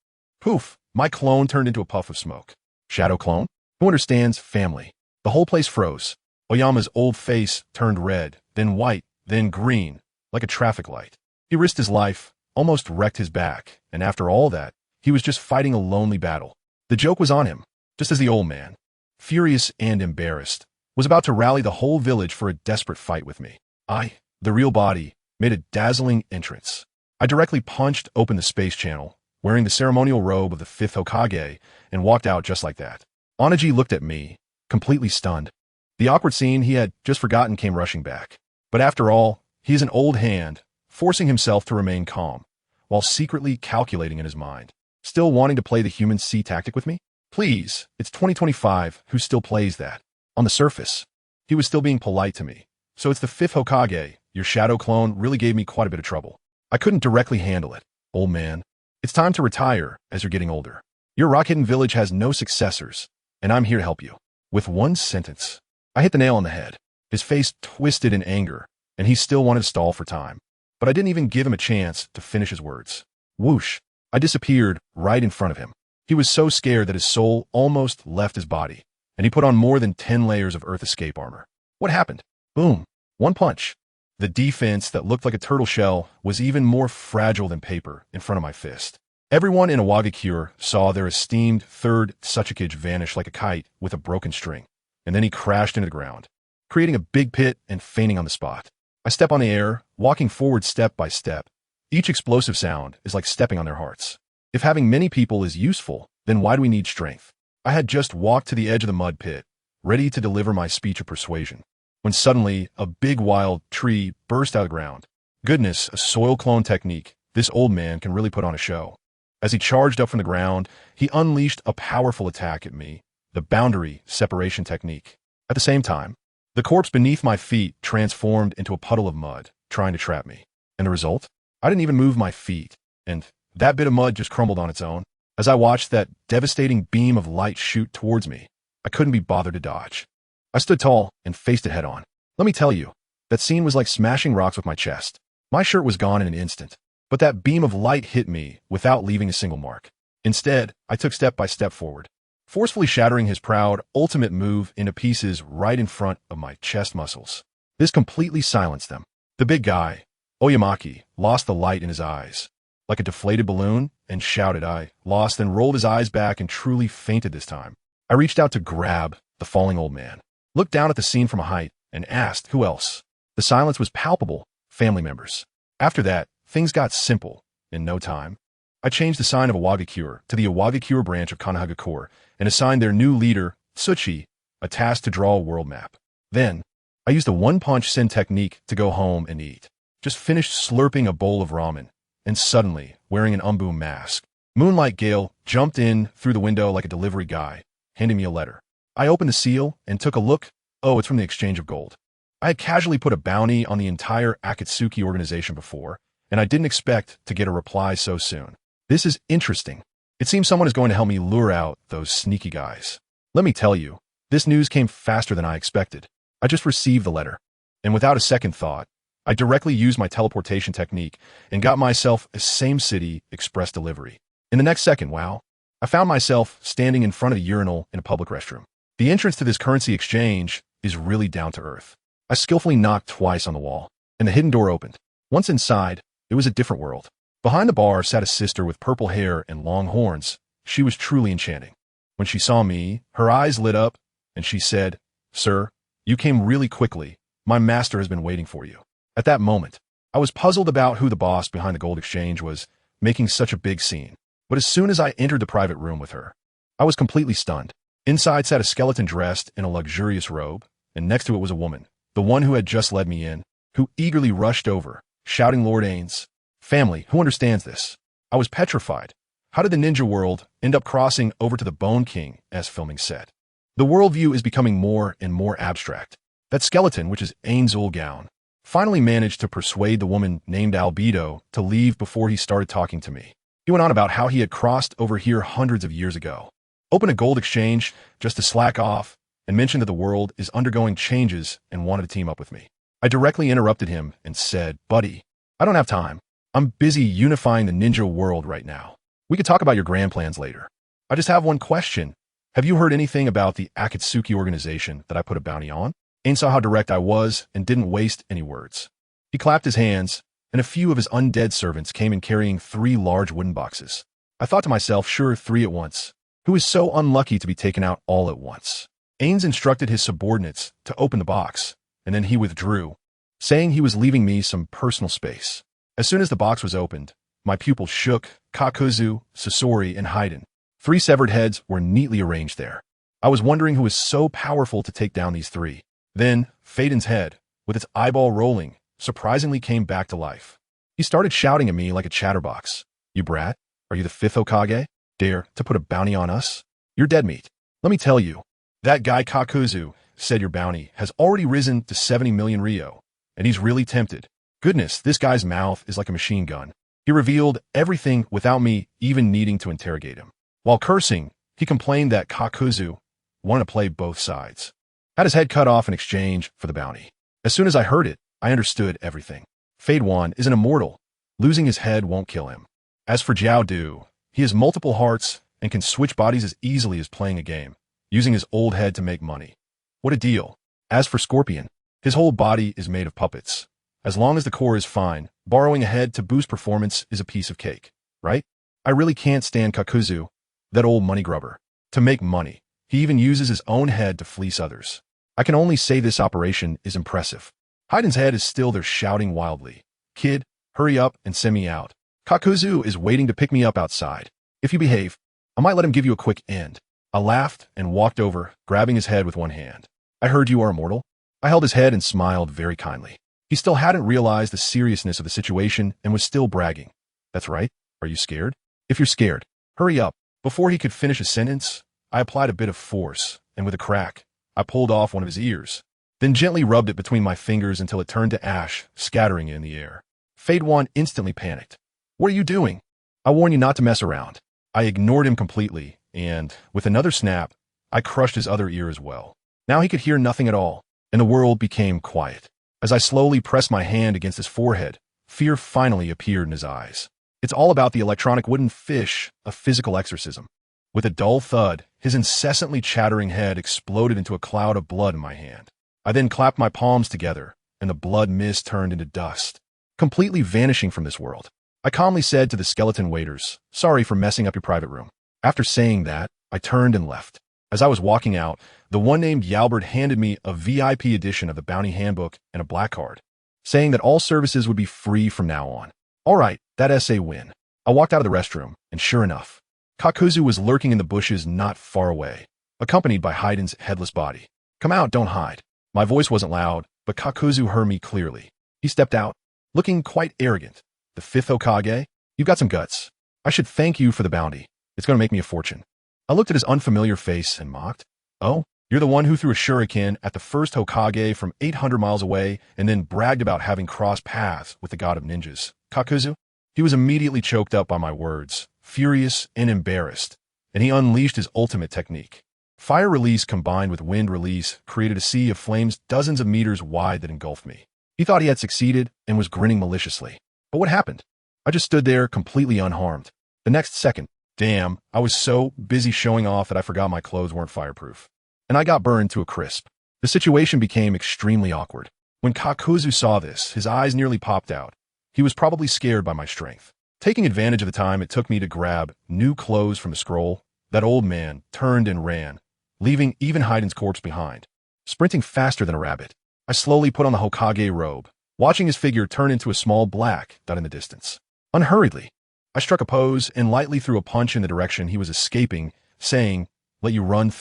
Poof, my clone turned into a puff of smoke. Shadow clone? Who understands family? The whole place froze. Oyama's old face turned red, then white, then green, like a traffic light. He risked his life, almost wrecked his back, and after all that, he was just fighting a lonely battle. The joke was on him, just as the old man, furious and embarrassed, was about to rally the whole village for a desperate fight with me. I, the real body, made a dazzling entrance. I directly punched open the space channel, wearing the ceremonial robe of the 5th Hokage, and walked out just like that. Onaji looked at me, completely stunned. The awkward scene he had just forgotten came rushing back. But after all, he is an old hand, forcing himself to remain calm, while secretly calculating in his mind. Still wanting to play the human C tactic with me? Please, it's 2025, who still plays that? On the surface, he was still being polite to me. So it's the 5th Hokage, your shadow clone really gave me quite a bit of trouble. I couldn't directly handle it. Old man, it's time to retire as you're getting older. Your Rock Hidden Village has no successors, and I'm here to help you. With one sentence, I hit the nail on the head. His face twisted in anger, and he still wanted to stall for time. But I didn't even give him a chance to finish his words. Whoosh, I disappeared right in front of him. He was so scared that his soul almost left his body, and he put on more than 10 layers of Earth escape armor. What happened? Boom. One punch. The defense that looked like a turtle shell was even more fragile than paper in front of my fist. Everyone in Wagakure saw their esteemed 3rd Sasuke vanish like a kite with a broken string, and then he crashed into the ground, creating a big pit and fainting on the spot. I step on the air, walking forward step by step. Each explosive sound is like stepping on their hearts. If having many people is useful, then why do we need strength? I had just walked to the edge of the mud pit, ready to deliver my speech of persuasion, when suddenly a big wild tree burst out of the ground. Goodness, a soil clone technique. This old man can really put on a show. As he charged up from the ground, he unleashed a powerful attack at me, the boundary separation technique. At the same time, the corpse beneath my feet transformed into a puddle of mud, trying to trap me. And the result? I didn't even move my feet, and that bit of mud just crumbled on its own. As I watched that devastating beam of light shoot towards me, I couldn't be bothered to dodge. I stood tall and faced it head on. Let me tell you, that scene was like smashing rocks with my chest. My shirt was gone in an instant, but that beam of light hit me without leaving a single mark. Instead, I took step by step forward, forcefully shattering his proud, ultimate move into pieces right in front of my chest muscles. This completely silenced them. The big guy, Oyamaki, lost the light in his eyes, like a deflated balloon, and shouted. I lost, then rolled his eyes back and truly fainted this time. I reached out to grab the falling old man, looked down at the scene from a height, and asked, who else? The silence was palpable. Family members. After that, things got simple. In no time, I changed the sign of Wagakure to the Wagakure branch of Konohagakure and assigned their new leader, Tsuchi, a task to draw a world map. Then, I used the one-punch Sen technique to go home and eat. just finished slurping a bowl of ramen, and suddenly, wearing an umbu mask, Moonlight Gale jumped in through the window like a delivery guy, handing me a letter. I opened the seal and took a look. Oh, it's from the Exchange of Gold. I had casually put a bounty on the entire Akatsuki organization before, and I didn't expect to get a reply so soon. This is interesting. It seems someone is going to help me lure out those sneaky guys. Let me tell you, this news came faster than I expected. I just received the letter, and without a second thought, I directly used my teleportation technique and got myself a same-city express delivery. In the next second, wow, I found myself standing in front of the urinal in a public restroom. The entrance to this currency exchange is really down to earth. I skillfully knocked twice on the wall, and the hidden door opened. Once inside, it was a different world. Behind the bar sat a sister with purple hair and long horns. She was truly enchanting. When she saw me, her eyes lit up, and she said, "Sir, you came really quickly. My master has been waiting for you." At that moment, I was puzzled about who the boss behind the gold exchange was making such a big scene. But as soon as I entered the private room with her, I was completely stunned. Inside sat a skeleton dressed in a luxurious robe, and next to it was a woman, the one who had just led me in, who eagerly rushed over, shouting, "Lord Ains, family, who understands this?" I was petrified. How did the ninja world end up crossing over to the Bone King, as filming said? The worldview is becoming more and more abstract. That skeleton, which is Ains Ulgaon, finally managed to persuade the woman named Albedo to leave before he started talking to me. He went on about how he had crossed over here hundreds of years ago, opened a gold exchange just to slack off, and mentioned that the world is undergoing changes and wanted to team up with me. I directly interrupted him and said, "Buddy, I don't have time. I'm busy unifying the ninja world right now. We could talk about your grand plans later. I just have one question. Have you heard anything about the Akatsuki organization that I put a bounty on?" Ain saw how direct I was and didn't waste any words. He clapped his hands, and a few of his undead servants came in carrying 3 large wooden boxes. I thought to myself, sure, 3 at once. Who is so unlucky to be taken out all at once? Ains instructed his subordinates to open the box, and then he withdrew, saying he was leaving me some personal space. As soon as the box was opened, my pupils shook. Kakuzu, Sasori, and Haiden. 3 severed heads were neatly arranged there. I was wondering who was so powerful to take down these 3. Then, Feiden's head, with its eyeball rolling, surprisingly came back to life. He started shouting at me like a chatterbox. "You brat, are you the 5th Hokage? Dare to put a bounty on us? You're dead meat. Let me tell you, that guy Kakuzu said your bounty has already risen to 70 million Ryo, and he's really tempted. Goodness, this guy's mouth is like a machine gun. He revealed everything without me even needing to interrogate him. While cursing, he complained that Kakuzu wanted to play both sides. Had his head cut off in exchange for the bounty. As soon as I heard it, I understood everything. Feidewan is an immortal. Losing his head won't kill him. As for Jiao Du, he has multiple hearts and can switch bodies as easily as playing a game, using his old head to make money. What a deal. As for Scorpion, his whole body is made of puppets. As long as the core is fine, borrowing a head to boost performance is a piece of cake, right? I really can't stand Kakuzu, that old money grubber. To make money, he even uses his own head to fleece others. I can only say this operation is impressive. Haiden's head is still there shouting wildly, "Kid, hurry up and send me out. Kakuzu is waiting to pick me up outside. If you behave, I might let him give you a quick end." I laughed and walked over, grabbing his head with one hand. "I heard you are immortal." I held his head and smiled very kindly. He still hadn't realized the seriousness of the situation and was still bragging. "That's right. Are you scared? If you're scared, hurry up." Before he could finish a sentence, I applied a bit of force, and with a crack, I pulled off one of his ears, then gently rubbed it between my fingers until it turned to ash, scattering it in the air. Feidewan instantly panicked. "What are you doing? I warn you not to mess around." I ignored him completely, and, with another snap, I crushed his other ear as well. Now he could hear nothing at all, and the world became quiet. As I slowly pressed my hand against his forehead, fear finally appeared in his eyes. It's all about the electronic wooden fish, a physical exorcism. With a dull thud, his incessantly chattering head exploded into a cloud of blood in my hand. I then clapped my palms together, and the blood mist turned into dust, completely vanishing from this world. I calmly said to the skeleton waiters, "Sorry for messing up your private room." After saying that, I turned and left. As I was walking out, the one named Yalbert handed me a VIP edition of the Bounty Handbook and a black card, saying that all services would be free from now on. All right, that essay win. I walked out of the restroom, and sure enough, Kakuzu was lurking in the bushes not far away, accompanied by Haiden's headless body. "Come out, don't hide." My voice wasn't loud, but Kakuzu heard me clearly. He stepped out, looking quite arrogant. The fifth Hokage? You've got some guts. I should thank you for the bounty. It's going to make me a fortune. I looked at his unfamiliar face and mocked. Oh, you're the one who threw a shuriken at the first Hokage from 800 miles away and then bragged about having crossed paths with the god of ninjas, Kakuzu? He was immediately choked up by my words, furious and embarrassed, and he unleashed his ultimate technique. Fire release combined with wind release created a sea of flames dozens of meters wide that engulfed me. He thought he had succeeded and was grinning maliciously. But what happened? I just stood there completely unharmed. The next second, damn, I was so busy showing off that I forgot my clothes weren't fireproof. And I got burned to a crisp. The situation became extremely awkward. When Kakuzu saw this, his eyes nearly popped out. He was probably scared by my strength. Taking advantage of the time it took me to grab new clothes from the scroll, that old man turned and ran, leaving even Heiden's corpse behind. Sprinting faster than a rabbit, I slowly put on the Hokage robe, watching his figure turn into a small black dot in the distance. Unhurriedly, I struck a pose and lightly threw a punch in the direction he was escaping, saying, "Let you run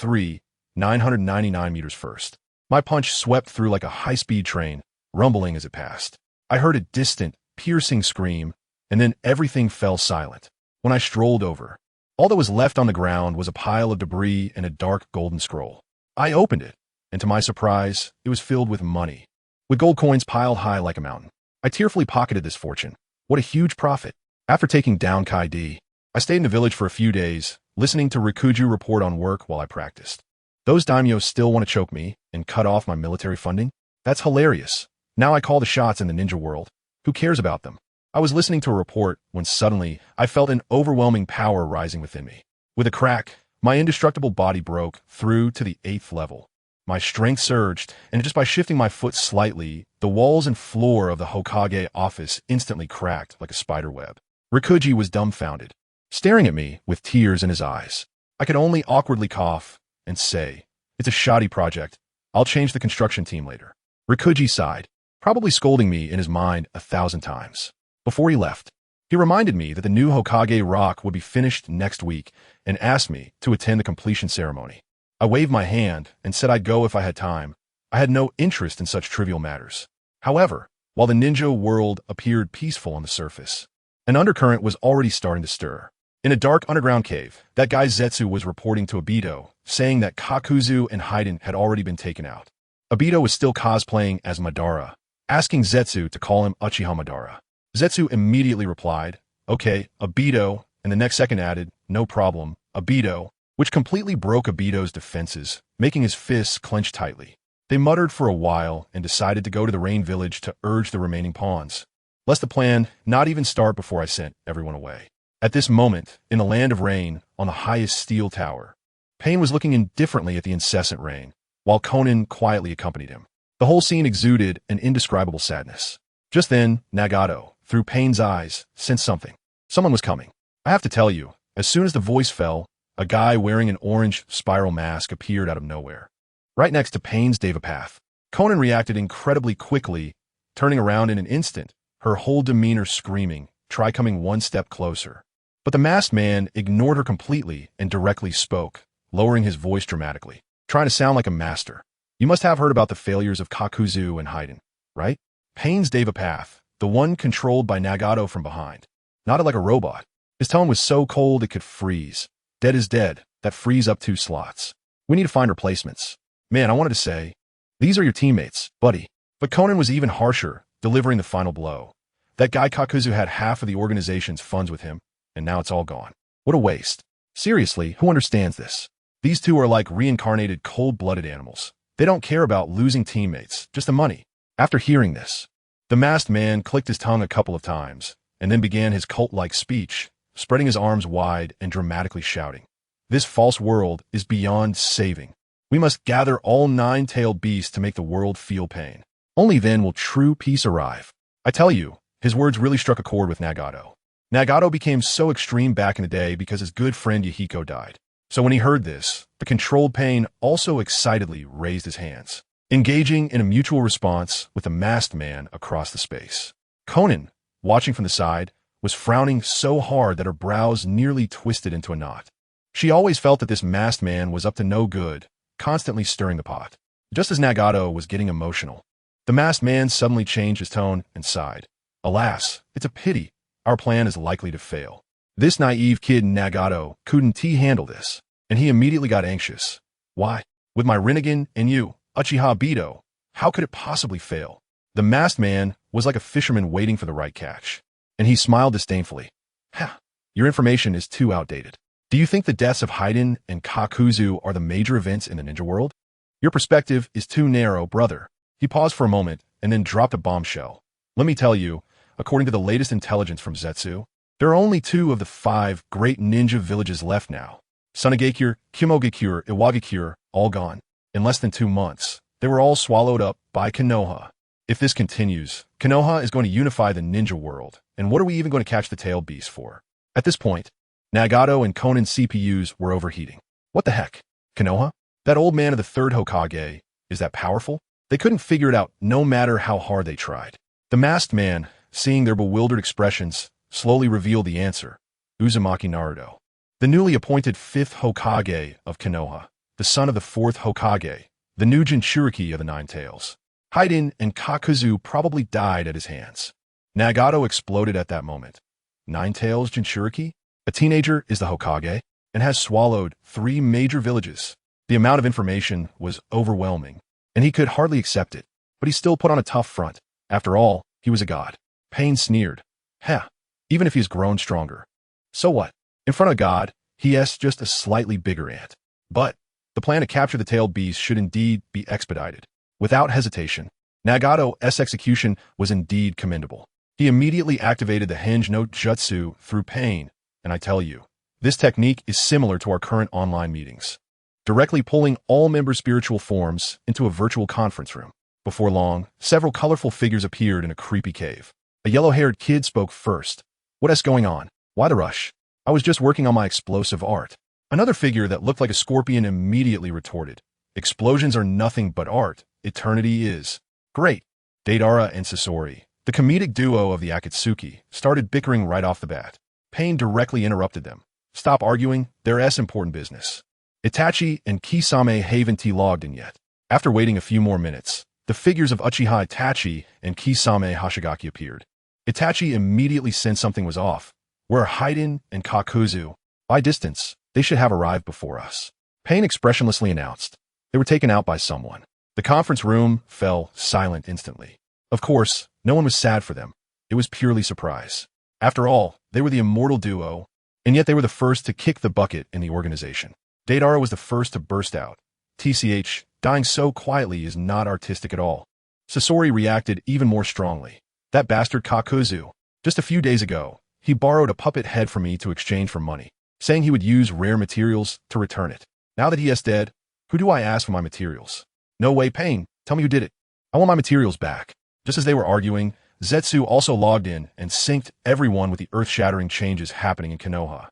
999 meters first." My punch swept through like a high-speed train, rumbling as it passed. I heard a distant, piercing scream, and then everything fell silent. When I strolled over, all that was left on the ground was a pile of debris and a dark golden scroll. I opened it, and to my surprise, it was filled with money, with gold coins piled high like a mountain. I tearfully pocketed this fortune. What a huge profit. After taking down Kaidi, I stayed in the village for a few days, listening to Rikuju report on work while I practiced. Those daimyos still want to choke me and cut off my military funding? That's hilarious. Now I call the shots in the ninja world. Who cares about them? I was listening to a report when suddenly I felt an overwhelming power rising within me. With a crack, my indestructible body broke through to the 8th level. My strength surged, and just by shifting my foot slightly, the walls and floor of the Hokage office instantly cracked like a spider web. Rikuji was dumbfounded, staring at me with tears in his eyes. I could only awkwardly cough and say, "It's a shoddy project. I'll change the construction team later." Rikuji sighed, probably scolding me in his mind 1,000 times. Before he left, he reminded me that the new Hokage rock would be finished next week and asked me to attend the completion ceremony. I waved my hand and said I'd go if I had time. I had no interest in such trivial matters. However, while the ninja world appeared peaceful on the surface, an undercurrent was already starting to stir. In a dark underground cave, that guy Zetsu was reporting to Obito, saying that Kakuzu and Heiden had already been taken out. Obito was still cosplaying as Madara, asking Zetsu to call him Uchiha Madara. Zetsu immediately replied, "Okay, Obito," and the next second added, "No problem, Obito," which completely broke Obito's defenses, making his fists clench tightly. They muttered for a while and decided to go to the Rain Village to urge the remaining pawns, lest the plan not even start before I sent everyone away. At this moment, in the land of rain, on the highest steel tower, Pain was looking indifferently at the incessant rain, while Conan quietly accompanied him. The whole scene exuded an indescribable sadness. Just then, Nagato, through Pain's eyes, sensed something. Someone was coming. I have to tell you, as soon as the voice fell, a guy wearing an orange spiral mask appeared out of nowhere, right next to Pain's Devapath. Conan reacted incredibly quickly, turning around in an instant, her whole demeanor screaming, "Try coming one step closer." But the masked man ignored her completely and directly spoke, lowering his voice dramatically, trying to sound like a master. "You must have heard about the failures of Kakuzu and Heiden, right? Pain's Devapath, the one controlled by Nagato from behind, nodded like a robot. His tone was so cold it could freeze. Dead is dead, that frees up 2 slots. We need to find replacements. Man, I wanted to say, these are your teammates, buddy." But Conan was even harsher, delivering the final blow. That guy Kakuzu had half of the organization's funds with him, and now it's all gone. What a waste. Seriously, who understands this? These two are like reincarnated cold-blooded animals. They don't care about losing teammates, just the money. After hearing this, the masked man clicked his tongue a couple of times, and then began his cult-like speech, spreading his arms wide and dramatically shouting, "This false world is beyond saving. We must gather all 9-tailed beasts to make the world feel pain. Only then will true peace arrive." I tell you, his words really struck a chord with Nagato. Nagato became so extreme back in the day because his good friend Yahiko died. So when he heard this, the controlled Pain also excitedly raised his hands, engaging in a mutual response with the masked man across the space. Conan, watching from the side, was frowning so hard that her brows nearly twisted into a knot. She always felt that this masked man was up to no good, constantly stirring the pot. Just as Nagato was getting emotional, the masked man suddenly changed his tone and sighed. Alas, it's a pity. Our plan is likely to fail. This naive kid Nagato couldn't handle this, and he immediately got anxious. Why? With my Rinnegan and you, Uchiha Bido, how could it possibly fail? The masked man was like a fisherman waiting for the right catch, and he smiled disdainfully. Ha! Your information is too outdated. Do you think the deaths of Haiden and Kakuzu are the major events in the ninja world? Your perspective is too narrow, brother. He paused for a moment and then dropped a bombshell. Let me tell you, according to the latest intelligence from Zetsu, there are only 2 of the 5 great ninja villages left now. Sunagakure, Kimogakure, Iwagakure, all gone. In less than 2 months, they were all swallowed up by Konoha. If this continues, Konoha is going to unify the ninja world, and what are we even going to catch the tail beast for? At this point, Nagato and Konan's CPUs were overheating. What the heck? Konoha? That old man of the 3rd Hokage, is that powerful? They couldn't figure it out no matter how hard they tried. The masked man, seeing their bewildered expressions, slowly revealed the answer. Uzumaki Naruto. The newly appointed 5th Hokage of Konoha, the son of the 4th Hokage, the new Jinchuriki of the Nine Tails. Haiden and Kakuzu probably died at his hands. Nagato exploded at that moment. Nine Tails Jinchuriki? A teenager is the Hokage and has swallowed 3 major villages. The amount of information was overwhelming, and he could hardly accept it, but he still put on a tough front. After all, he was a god. Pain sneered. Heh, even if he's grown stronger. So what? In front of God, he is just a slightly bigger ant. But the plan to capture the tailed beast should indeed be expedited. Without hesitation, Nagato's execution was indeed commendable. He immediately activated the Henge no Jutsu through pain, and I tell you, this technique is similar to our current online meetings, directly pulling all members' spiritual forms into a virtual conference room. Before long, several colorful figures appeared in a creepy cave. A yellow-haired kid spoke first. What is going on? Why the rush? I was just working on my explosive art. Another figure that looked like a scorpion immediately retorted. Explosions are nothing but art. Eternity is. Great. Deidara and Sasori, the comedic duo of the Akatsuki, started bickering right off the bat. Pain directly interrupted them. Stop arguing, there's important business. Itachi and Kisame haven't logged in yet. After waiting a few more minutes, the figures of Uchiha Itachi and Kisame Hoshigaki appeared. Itachi immediately sensed something was off. Where are Haiden and Kakuzu? By distance, they should have arrived before us. Pain expressionlessly announced. They were taken out by someone. The conference room fell silent instantly. Of course, no one was sad for them. It was purely surprise. After all, they were the immortal duo, and yet they were the first to kick the bucket in the organization. Deidara was the first to burst out. TCH, dying so quietly is not artistic at all. Sasori reacted even more strongly. That bastard Kakuzu. Just a few days ago, he borrowed a puppet head from me to exchange for money, saying he would use rare materials to return it. Now that he is dead, who do I ask for my materials? No way, Pain. Tell me who did it. I want my materials back. Just as they were arguing, Zetsu also logged in and synced everyone with the earth-shattering changes happening in Konoha.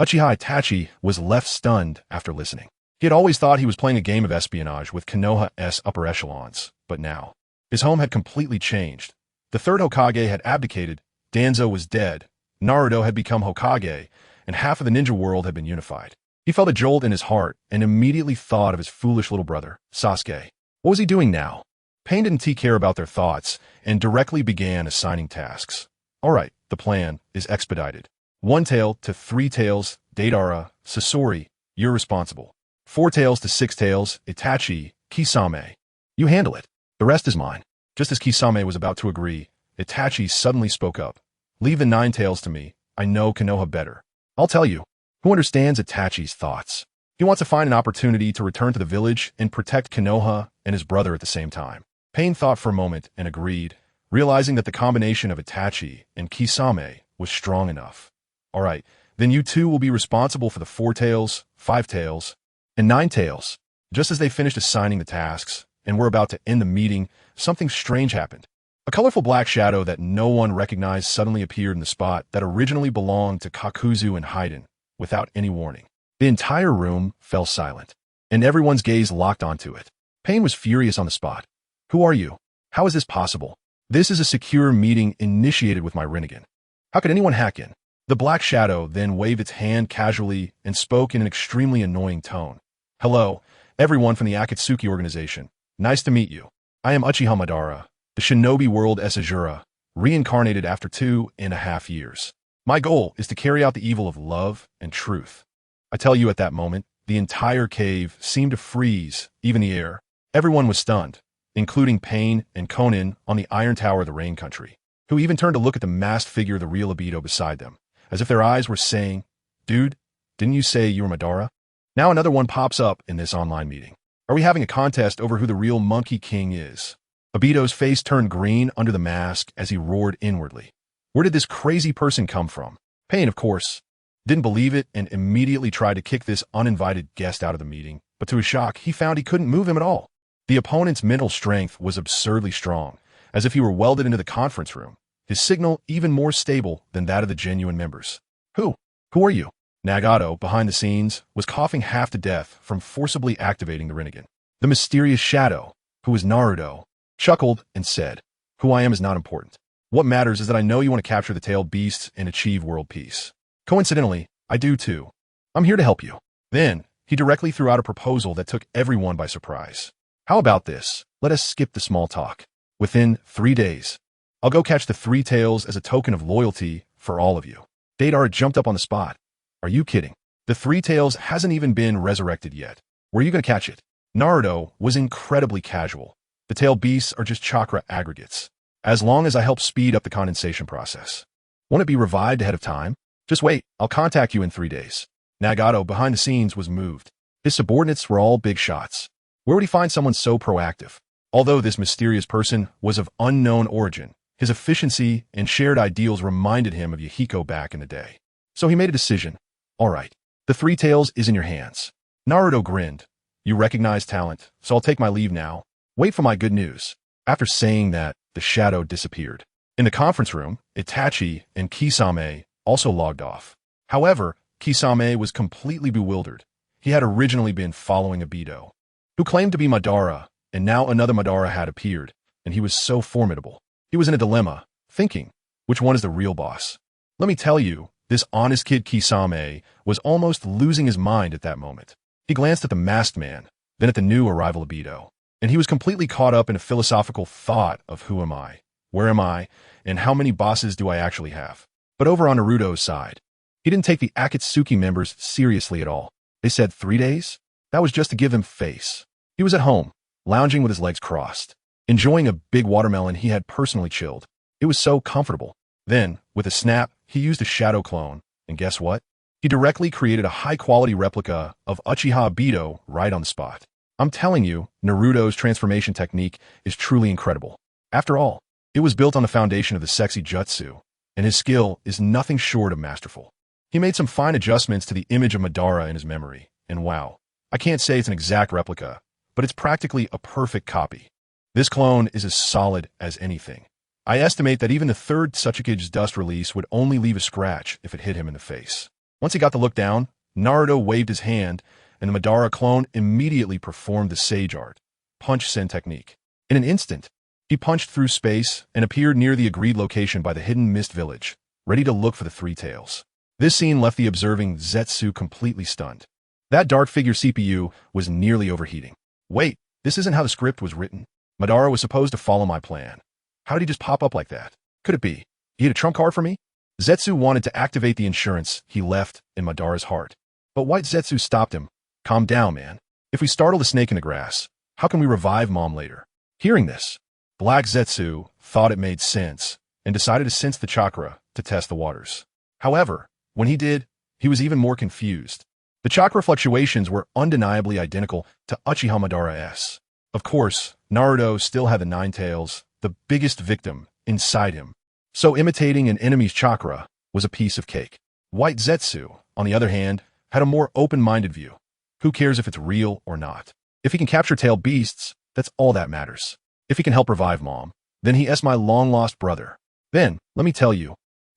Uchiha Itachi was left stunned after listening. He had always thought he was playing a game of espionage with Konoha's upper echelons, but now, his home had completely changed. The 3rd Hokage had abdicated, Danzo was dead, Naruto had become Hokage, and half of the ninja world had been unified. He felt a jolt in his heart and immediately thought of his foolish little brother, Sasuke. What was he doing now? Pain didn't care about their thoughts and directly began assigning tasks. Alright, the plan is expedited. 1 tail to 3 tails, Deidara, Sasori, you're responsible. 4 tails to 6 tails, Itachi, Kisame. You handle it. The rest is mine. Just as Kisame was about to agree, Itachi suddenly spoke up. Leave the 9 tails to me. I know Konoha better. I'll tell you. Who understands Itachi's thoughts? He wants to find an opportunity to return to the village and protect Konoha and his brother at the same time. Pain thought for a moment and agreed, realizing that the combination of Itachi and Kisame was strong enough. Alright, then you two will be responsible for the 4 tails, 5 tails, and 9 tails. Just as they finished assigning the tasks and were about to end the meeting, something strange happened. A colorful black shadow that no one recognized suddenly appeared in the spot that originally belonged to Kakuzu and Haiden, without any warning. The entire room fell silent, and everyone's gaze locked onto it. Pain was furious on the spot. Who are you? How is this possible? This is a secure meeting initiated with my Rinnegan. How could anyone hack in? The black shadow then waved its hand casually and spoke in an extremely annoying tone. Hello, everyone from the Akatsuki organization. Nice to meet you. I am Uchiha Madara, the shinobi world Esajura, reincarnated after 2.5 years. My goal is to carry out the evil of love and truth. I tell you, at that moment, the entire cave seemed to freeze, even the air. Everyone was stunned, including Pain and Conan on the Iron Tower of the Rain Country, who even turned to look at the masked figure of the real Obito beside them, as if their eyes were saying, "Dude, didn't you say you were Madara?" Now another one pops up in this online meeting. Are we having a contest over who the real Monkey King is? Obito's face turned green under the mask as he roared inwardly. Where did this crazy person come from? Pain, of course, didn't believe it and immediately tried to kick this uninvited guest out of the meeting, but to his shock, he found he couldn't move him at all. The opponent's mental strength was absurdly strong, as if he were welded into the conference room, his signal even more stable than that of the genuine members. Who are you? Nagato, behind the scenes, was coughing half to death from forcibly activating the Rinnegan. The mysterious shadow, who was Naruto, chuckled and said, "Who I am is not important. What matters is that I know you want to capture the tailed beasts and achieve world peace. Coincidentally, I do too. I'm here to help you." Then, he directly threw out a proposal that took everyone by surprise. How about this? Let us skip the small talk. Within 3 days, I'll go catch the three tails as a token of loyalty for all of you. Deidara jumped up on the spot. Are you kidding? The three tails hasn't even been resurrected yet. Where are you going to catch it? Naruto was incredibly casual. The tailed beasts are just chakra aggregates. As long as I help speed up the condensation process. Won't it be revived ahead of time? Just wait, I'll contact you in 3 days. Nagato, behind the scenes, was moved. His subordinates were all big shots. Where would he find someone so proactive? Although this mysterious person was of unknown origin, his efficiency and shared ideals reminded him of Yahiko back in the day. So he made a decision. All right, the three tails is in your hands. Naruto grinned. You recognize talent, so I'll take my leave now. Wait for my good news. After saying that, the shadow disappeared. In the conference room, Itachi and Kisame also logged off. However, Kisame was completely bewildered. He had originally been following Obito, who claimed to be Madara, and now another Madara had appeared, and he was so formidable. He was in a dilemma, thinking, which one is the real boss? Let me tell you, this honest kid Kisame was almost losing his mind at that moment. He glanced at the masked man, then at the new arrival Obito, and he was completely caught up in a philosophical thought of who am I, where am I, and how many bosses do I actually have? But over on Naruto's side, he didn't take the Akatsuki members seriously at all. They said 3 days? That was just to give him face. He was at home, lounging with his legs crossed, enjoying a big watermelon he had personally chilled. It was so comfortable. Then, with a snap, he used a shadow clone, and guess what? He directly created a high-quality replica of Uchiha Obito right on the spot. I'm telling you, Naruto's transformation technique is truly incredible. After all, it was built on the foundation of the sexy jutsu, and his skill is nothing short of masterful. He made some fine adjustments to the image of Madara in his memory, and wow, I can't say it's an exact replica, but it's practically a perfect copy. This clone is as solid as anything. I estimate that even the third Tsuchikige's dust release would only leave a scratch if it hit him in the face. Once he got the look down, Naruto waved his hand, and the Madara clone immediately performed the sage art, punch sen technique. In an instant, he punched through space and appeared near the agreed location by the hidden mist village, ready to look for the three tails. This scene left the observing Zetsu completely stunned. That dark figure CPU was nearly overheating. Wait, this isn't how the script was written. Madara was supposed to follow my plan. How did he just pop up like that? Could it be he had a trump card for me? Zetsu wanted to activate the insurance he left in Madara's heart. But White Zetsu stopped him. Calm down, man. If we startle the snake in the grass, how can we revive Mom later? Hearing this, Black Zetsu thought it made sense and decided to sense the chakra to test the waters. However, when he did, he was even more confused. The chakra fluctuations were undeniably identical to Uchiha Madara's. Of course, Naruto still had the nine tails, the biggest victim, inside him. So imitating an enemy's chakra was a piece of cake. White Zetsu, on the other hand, had a more open-minded view. Who cares if it's real or not? If he can capture tailed beasts, that's all that matters. If he can help revive Mom, then he is my long-lost brother. Then, let me tell you,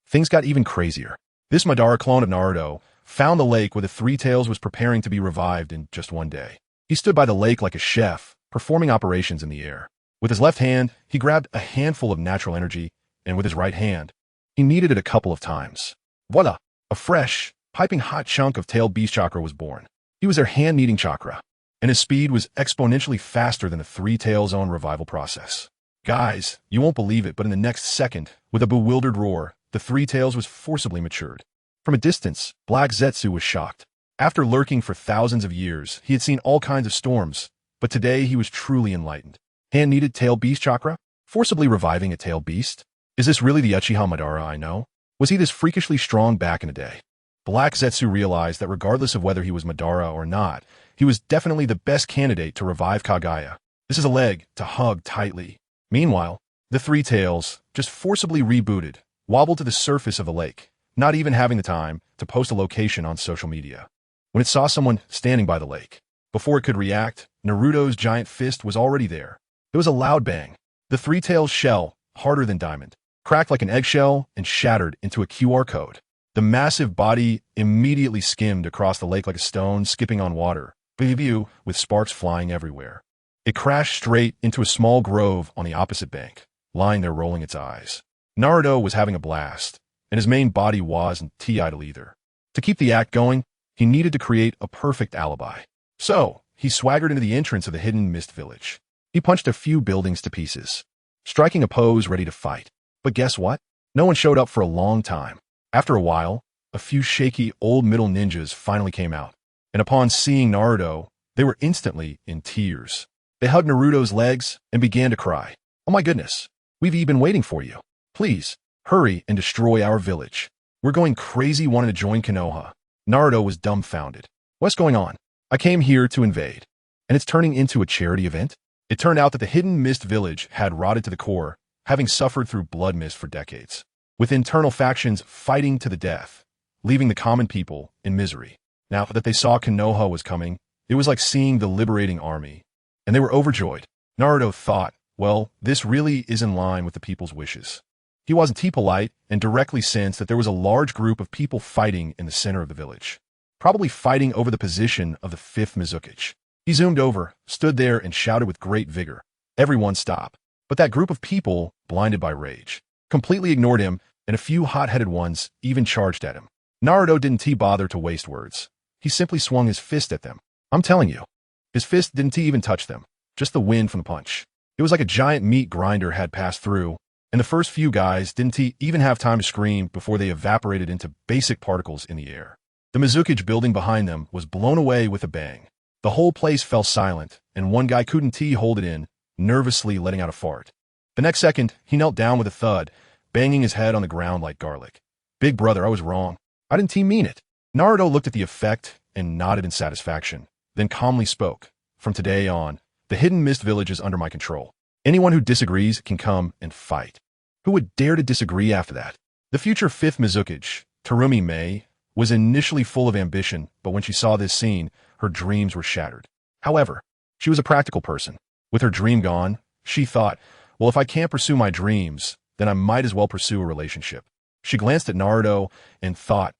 things got even crazier. This Madara clone of Naruto found the lake where the three tails was preparing to be revived in just one day. He stood by the lake like a chef, performing operations in the air. With his left hand, he grabbed a handful of natural energy, and with his right hand, he kneaded it a couple of times. Voila! A fresh, piping hot chunk of tailed beast chakra was born. He was their hand-kneading chakra, and his speed was exponentially faster than the three tails' own revival process. Guys, you won't believe it, but in the next second, with a bewildered roar, the Three Tails was forcibly matured. From a distance, Black Zetsu was shocked. After lurking for thousands of years, he had seen all kinds of storms, but today he was truly enlightened. Hand-needed tail beast chakra? Forcibly reviving a tail beast? Is this really the Uchiha Madara I know? Was he this freakishly strong back in the day? Black Zetsu realized that regardless of whether he was Madara or not, he was definitely the best candidate to revive Kaguya. This is a leg to hug tightly. Meanwhile, the Three Tails, just forcibly rebooted, wobbled to the surface of the lake, not even having the time to post a location on social media. When it saw someone standing by the lake, before it could react, Naruto's giant fist was already there. There was a loud bang. The Three Tails shell, harder than diamond, cracked like an eggshell and shattered into a QR code. The massive body immediately skimmed across the lake like a stone skipping on water, with sparks flying everywhere. It crashed straight into a small grove on the opposite bank, lying there rolling its eyes. Naruto was having a blast, and his main body wasn't idle either. To keep the act going, he needed to create a perfect alibi. So, he swaggered into the entrance of the hidden mist village. He punched a few buildings to pieces, striking a pose ready to fight. But guess what? No one showed up for a long time. After a while, a few shaky old middle ninjas finally came out, and upon seeing Naruto, they were instantly in tears. They hugged Naruto's legs and began to cry. "Oh my goodness, we've been waiting for you. Please, hurry and destroy our village. We're going crazy wanting to join Konoha." Naruto was dumbfounded. "What's going on? I came here to invade, and it's turning into a charity event?" It turned out that the hidden mist village had rotted to the core, having suffered through blood mist for decades, with internal factions fighting to the death, leaving the common people in misery. Now that they saw Konoha was coming, it was like seeing the liberating army, and they were overjoyed. Naruto thought, well, this really is in line with the people's wishes. He wasn't too polite and directly sensed that there was a large group of people fighting in the center of the village, probably fighting over the position of the fifth Mizukage. He zoomed over, stood there, and shouted with great vigor, "Everyone stop." But that group of people, blinded by rage, completely ignored him, and a few hot-headed ones even charged at him. Naruto didn't bother to waste words. He simply swung his fist at them. I'm telling you, his fist didn't even touch them, just the wind from the punch. It was like a giant meat grinder had passed through, and the first few guys didn't even have time to scream before they evaporated into basic particles in the air. The Mizukage building behind them was blown away with a bang. The whole place fell silent, and one guy couldn't hold it in, nervously letting out a fart. The next second, he knelt down with a thud, banging his head on the ground like garlic. "Big brother, I was wrong. I didn't mean it." Naruto looked at the effect and nodded in satisfaction, then calmly spoke. "From today on, the hidden mist village is under my control. Anyone who disagrees can come and fight." Who would dare to disagree after that? The future fifth Mizukage, Terumi Mei, was initially full of ambition, but when she saw this scene, her dreams were shattered. However, she was a practical person. With her dream gone, she thought, well, if I can't pursue my dreams, then I might as well pursue a relationship. She glanced at Naruto and thought,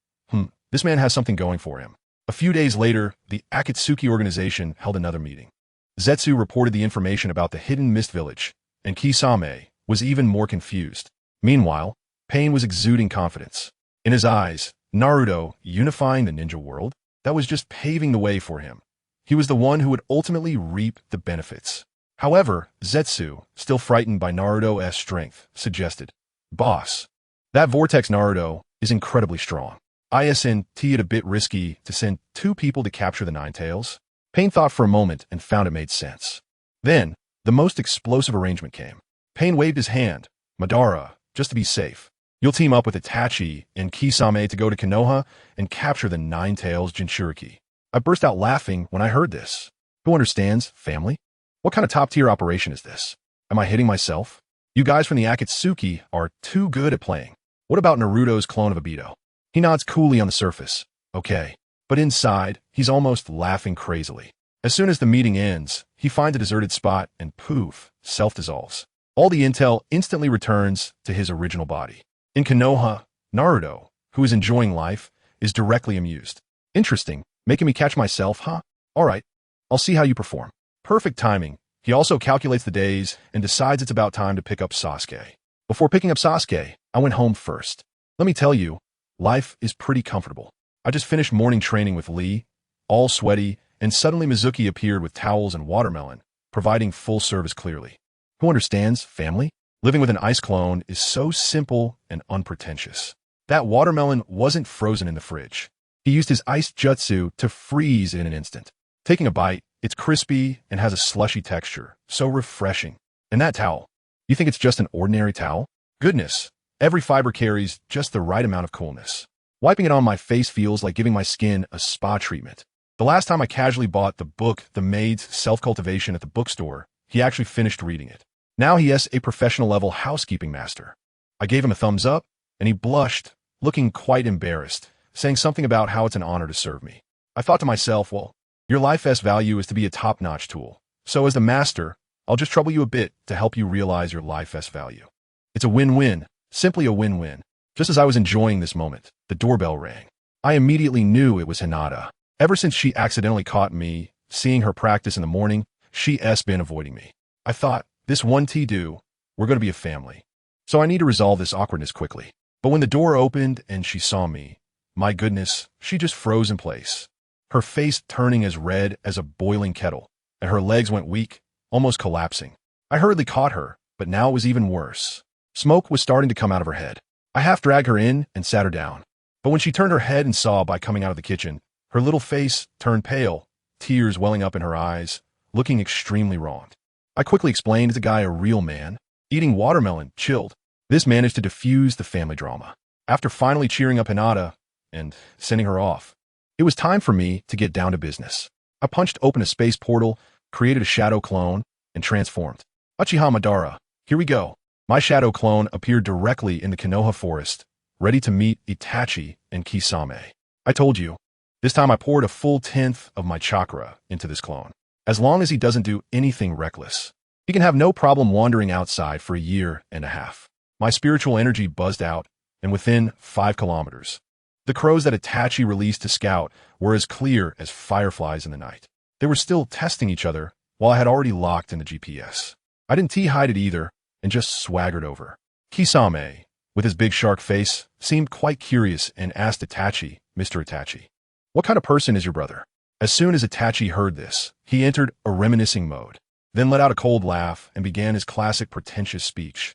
this man has something going for him. A few days later, the Akatsuki organization held another meeting. Zetsu reported the information about the hidden mist village, and Kisame was even more confused. Meanwhile, Pain was exuding confidence. In his eyes, Naruto, unifying the ninja world, that was just paving the way for him. He was the one who would ultimately reap the benefits. However, Zetsu, still frightened by Naruto's strength, suggested, "Boss, that Vortex Naruto is incredibly strong. Isn't it a bit risky to send 2 people to capture the Nine Tails?" Pain thought for a moment and found it made sense. Then, the most explosive arrangement came. Pain waved his hand. "Madara, just to be safe, you'll team up with Itachi and Kisame to go to Konoha and capture the Nine Tails Jinchuriki." I burst out laughing when I heard this. Who understands, family? What kind of top-tier operation is this? Am I hitting myself? You guys from the Akatsuki are too good at playing. What about Naruto's clone of Obito? He nods coolly on the surface. Okay. But inside, he's almost laughing crazily. As soon as the meeting ends, he finds a deserted spot and poof, self-dissolves. All the intel instantly returns to his original body. In Konoha, Naruto, who is enjoying life, is directly amused. "Interesting, making me catch myself, huh? Alright, I'll see how you perform." Perfect timing. He also calculates the days and decides it's about time to pick up Sasuke. Before picking up Sasuke, I went home first. Let me tell you, life is pretty comfortable. I just finished morning training with Lee, all sweaty, and suddenly Mizuki appeared with towels and watermelon, providing full service clearly. Who understands family? Living with an ice clone is so simple and unpretentious. That watermelon wasn't frozen in the fridge. He used his ice jutsu to freeze in an instant. Taking a bite, it's crispy and has a slushy texture, so refreshing. And that towel, you think it's just an ordinary towel? Goodness, every fiber carries just the right amount of coolness. Wiping it on my face feels like giving my skin a spa treatment. The last time I casually bought the book The Maid's Self-Cultivation at the bookstore, he actually finished reading it. Now he is a professional-level housekeeping master. I gave him a thumbs up, and he blushed, looking quite embarrassed, saying something about how it's an honor to serve me. I thought to myself, well, your life value is to be a top-notch tool. So as the master, I'll just trouble you a bit to help you realize your life value. It's a win-win, simply a win-win. Just as I was enjoying this moment, the doorbell rang. I immediately knew it was Hinata. Ever since she accidentally caught me seeing her practice in the morning, she's been avoiding me. I thought, this one do, we're going to be a family. So I need to resolve this awkwardness quickly. But when the door opened and she saw me, my goodness, she just froze in place. Her face turning as red as a boiling kettle, and her legs went weak, almost collapsing. I hurriedly caught her, but now it was even worse. Smoke was starting to come out of her head. I half dragged her in and sat her down. But when she turned her head and saw by coming out of the kitchen, her little face turned pale, tears welling up in her eyes, looking extremely wronged. I quickly explained to the guy a real man, eating watermelon, chilled. This managed to diffuse the family drama. After finally cheering up Hinata and sending her off, it was time for me to get down to business. I punched open a space portal, created a shadow clone, and transformed. Uchiha Madara, here we go. My shadow clone appeared directly in the Konoha forest, ready to meet Itachi and Kisame. I told you, this time I poured a full 10th of my chakra into this clone. As long as he doesn't do anything reckless, he can have no problem wandering outside for a year and a half. My spiritual energy buzzed out, and within 5 kilometers, the crows that Itachi released to scout were as clear as fireflies in the night. They were still testing each other while I had already locked in the GPS. I didn't hide it either, and just swaggered over. Kisame, with his big shark face, seemed quite curious and asked Itachi, Mr. Itachi, what kind of person is your brother? As soon as Itachi heard this, he entered a reminiscing mode, then let out a cold laugh and began his classic pretentious speech.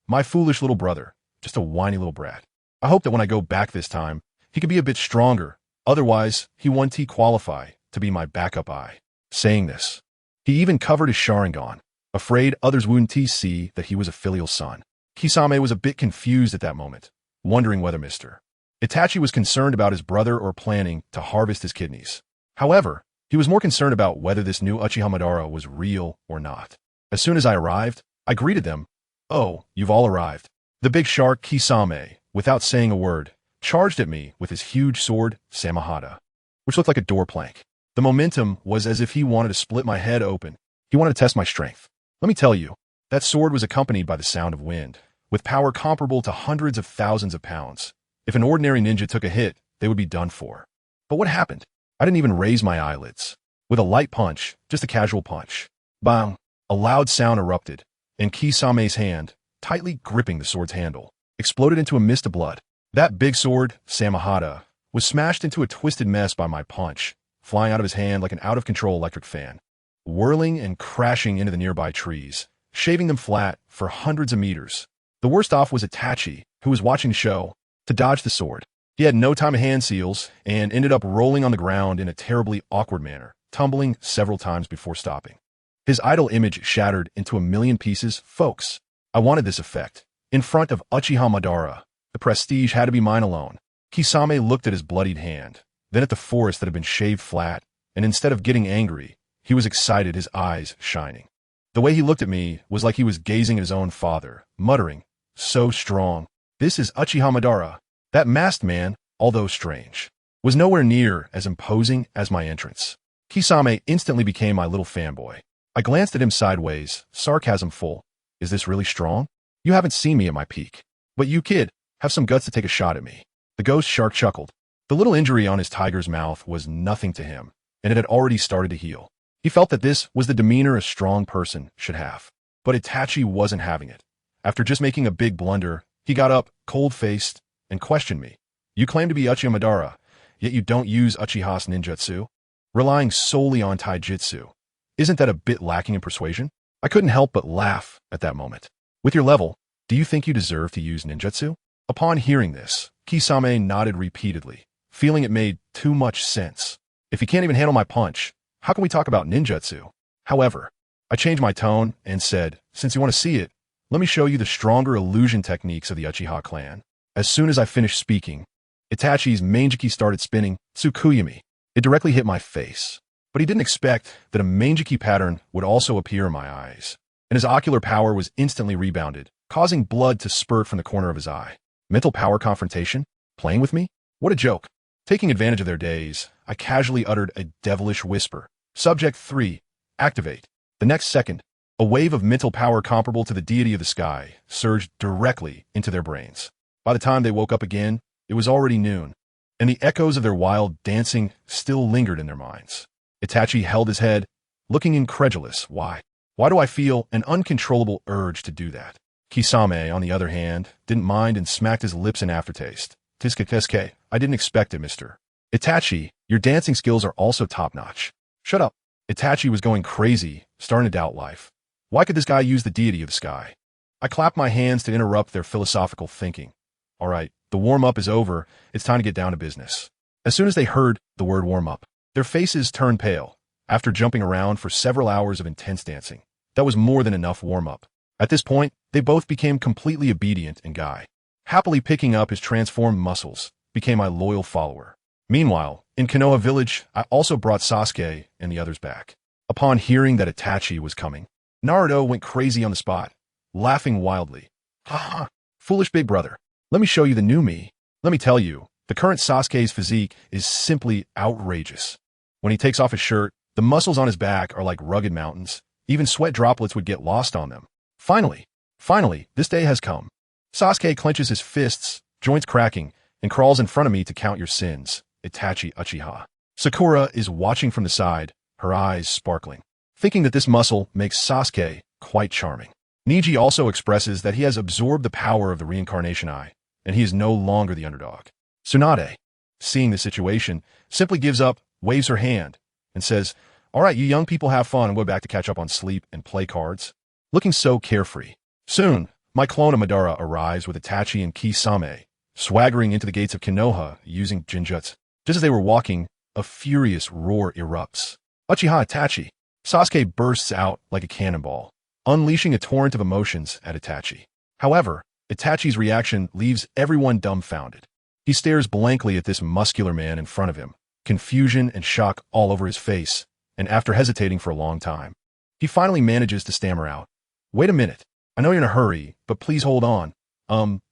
My foolish little brother, just a whiny little brat. I hope that when I go back this time, he can be a bit stronger, otherwise he won't qualify to be my backup eye. Saying this, he even covered his Sharingan, afraid others wouldn't see that he was a filial son. Kisame was a bit confused at that moment, wondering whether Mr. Itachi was concerned about his brother or planning to harvest his kidneys. However, he was more concerned about whether this new Uchiha Madara was real or not. As soon as I arrived, I greeted them. Oh, you've all arrived. The big shark Kisame, without saying a word, charged at me with his huge sword, Samahata, which looked like a door plank. The momentum was as if he wanted to split my head open. He wanted to test my strength. Let me tell you, that sword was accompanied by the sound of wind, with power comparable to hundreds of thousands of pounds. If an ordinary ninja took a hit, they would be done for. But what happened? I didn't even raise my eyelids. With a light punch, just a casual punch. Bang! A loud sound erupted, and Kisame's hand, tightly gripping the sword's handle, exploded into a mist of blood. That big sword, Samahata, was smashed into a twisted mess by my punch, flying out of his hand like an out-of-control electric fan, whirling and crashing into the nearby trees, shaving them flat for hundreds of meters. The worst off was Itachi, who was watching the show, to dodge the sword. He had no time to hand seals and ended up rolling on the ground in a terribly awkward manner, tumbling several times before stopping. His idol image shattered into a million pieces. Folks, I wanted this effect. In front of Uchiha Madara, the prestige had to be mine alone. Kisame looked at his bloodied hand, then at the forest that had been shaved flat, and instead of getting angry, he was excited, his eyes shining. The way he looked at me was like he was gazing at his own father, muttering, so strong. This is Uchiha Madara. That masked man, although strange, was nowhere near as imposing as my entrance. Kisame instantly became my little fanboy. I glanced at him sideways, sarcasm full. Is this really strong? You haven't seen me at my peak. But you, kid, have some guts to take a shot at me. The ghost shark chuckled. The little injury on his tiger's mouth was nothing to him, and it had already started to heal. He felt that this was the demeanor a strong person should have. But Itachi wasn't having it. After just making a big blunder, he got up, cold-faced, and questioned me. You claim to be Uchiha Madara, yet you don't use Uchiha's ninjutsu, relying solely on taijutsu. Isn't that a bit lacking in persuasion? I couldn't help but laugh at that moment. With your level, do you think you deserve to use ninjutsu? Upon hearing this, Kisame nodded repeatedly, feeling it made too much sense. If you can't even handle my punch, how can we talk about ninjutsu? However, I changed my tone and said, since you want to see it, let me show you the stronger illusion techniques of the Uchiha clan. As soon as I finished speaking, Itachi's Mangeki started spinning Tsukuyami. It directly hit my face. But he didn't expect that a Mangeki pattern would also appear in my eyes, and his ocular power was instantly rebounded, causing blood to spurt from the corner of his eye. Mental power confrontation? Playing with me? What a joke. Taking advantage of their days, I casually uttered a devilish whisper. Subject 3. Activate. The next second, a wave of mental power comparable to the deity of the sky surged directly into their brains. By the time they woke up again, it was already noon, and the echoes of their wild dancing still lingered in their minds. Itachi held his head, looking incredulous. Why? Why do I feel an uncontrollable urge to do that? Kisame, on the other hand, didn't mind and smacked his lips in aftertaste. Tiske, I didn't expect it, mister. Itachi, your dancing skills are also top-notch. Shut up. Itachi was going crazy, starting to doubt life. Why could this guy use the deity of the sky? I clapped my hands to interrupt their philosophical thinking. All right, the warm-up is over. It's time to get down to business. As soon as they heard the word warm-up, their faces turned pale. After jumping around for several hours of intense dancing, that was more than enough warm-up. At this point, they both became completely obedient, and Guy, happily picking up his transformed muscles, became my loyal follower. Meanwhile, in Konoha village, I also brought Sasuke and the others back. Upon hearing that Itachi was coming, Naruto went crazy on the spot, laughing wildly. Ha ha, foolish big brother. Let me show you the new me. Let me tell you, the current Sasuke's physique is simply outrageous. When he takes off his shirt, the muscles on his back are like rugged mountains. Even sweat droplets would get lost on them. Finally, this day has come. Sasuke clenches his fists, joints cracking, and crawls in front of me to count your sins. Itachi Uchiha. Sakura is watching from the side, her eyes sparkling, thinking that this muscle makes Sasuke quite charming. Niji also expresses that he has absorbed the power of the reincarnation eye, and he is no longer the underdog. Tsunade, seeing the situation, simply gives up, waves her hand, and says, all right, you young people have fun and go back to catch up on sleep and play cards. Looking so carefree. Soon, my clone of Madara arrives with Itachi and Kisame, swaggering into the gates of Konoha using Jinjutsu. Just as they were walking, a furious roar erupts. Uchiha Itachi. Sasuke bursts out like a cannonball, unleashing a torrent of emotions at Itachi. However, Itachi's reaction leaves everyone dumbfounded. He stares blankly at this muscular man in front of him, confusion and shock all over his face, and after hesitating for a long time, he finally manages to stammer out, wait a minute, I know you're in a hurry, but please hold on.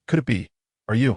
Could it be? Are you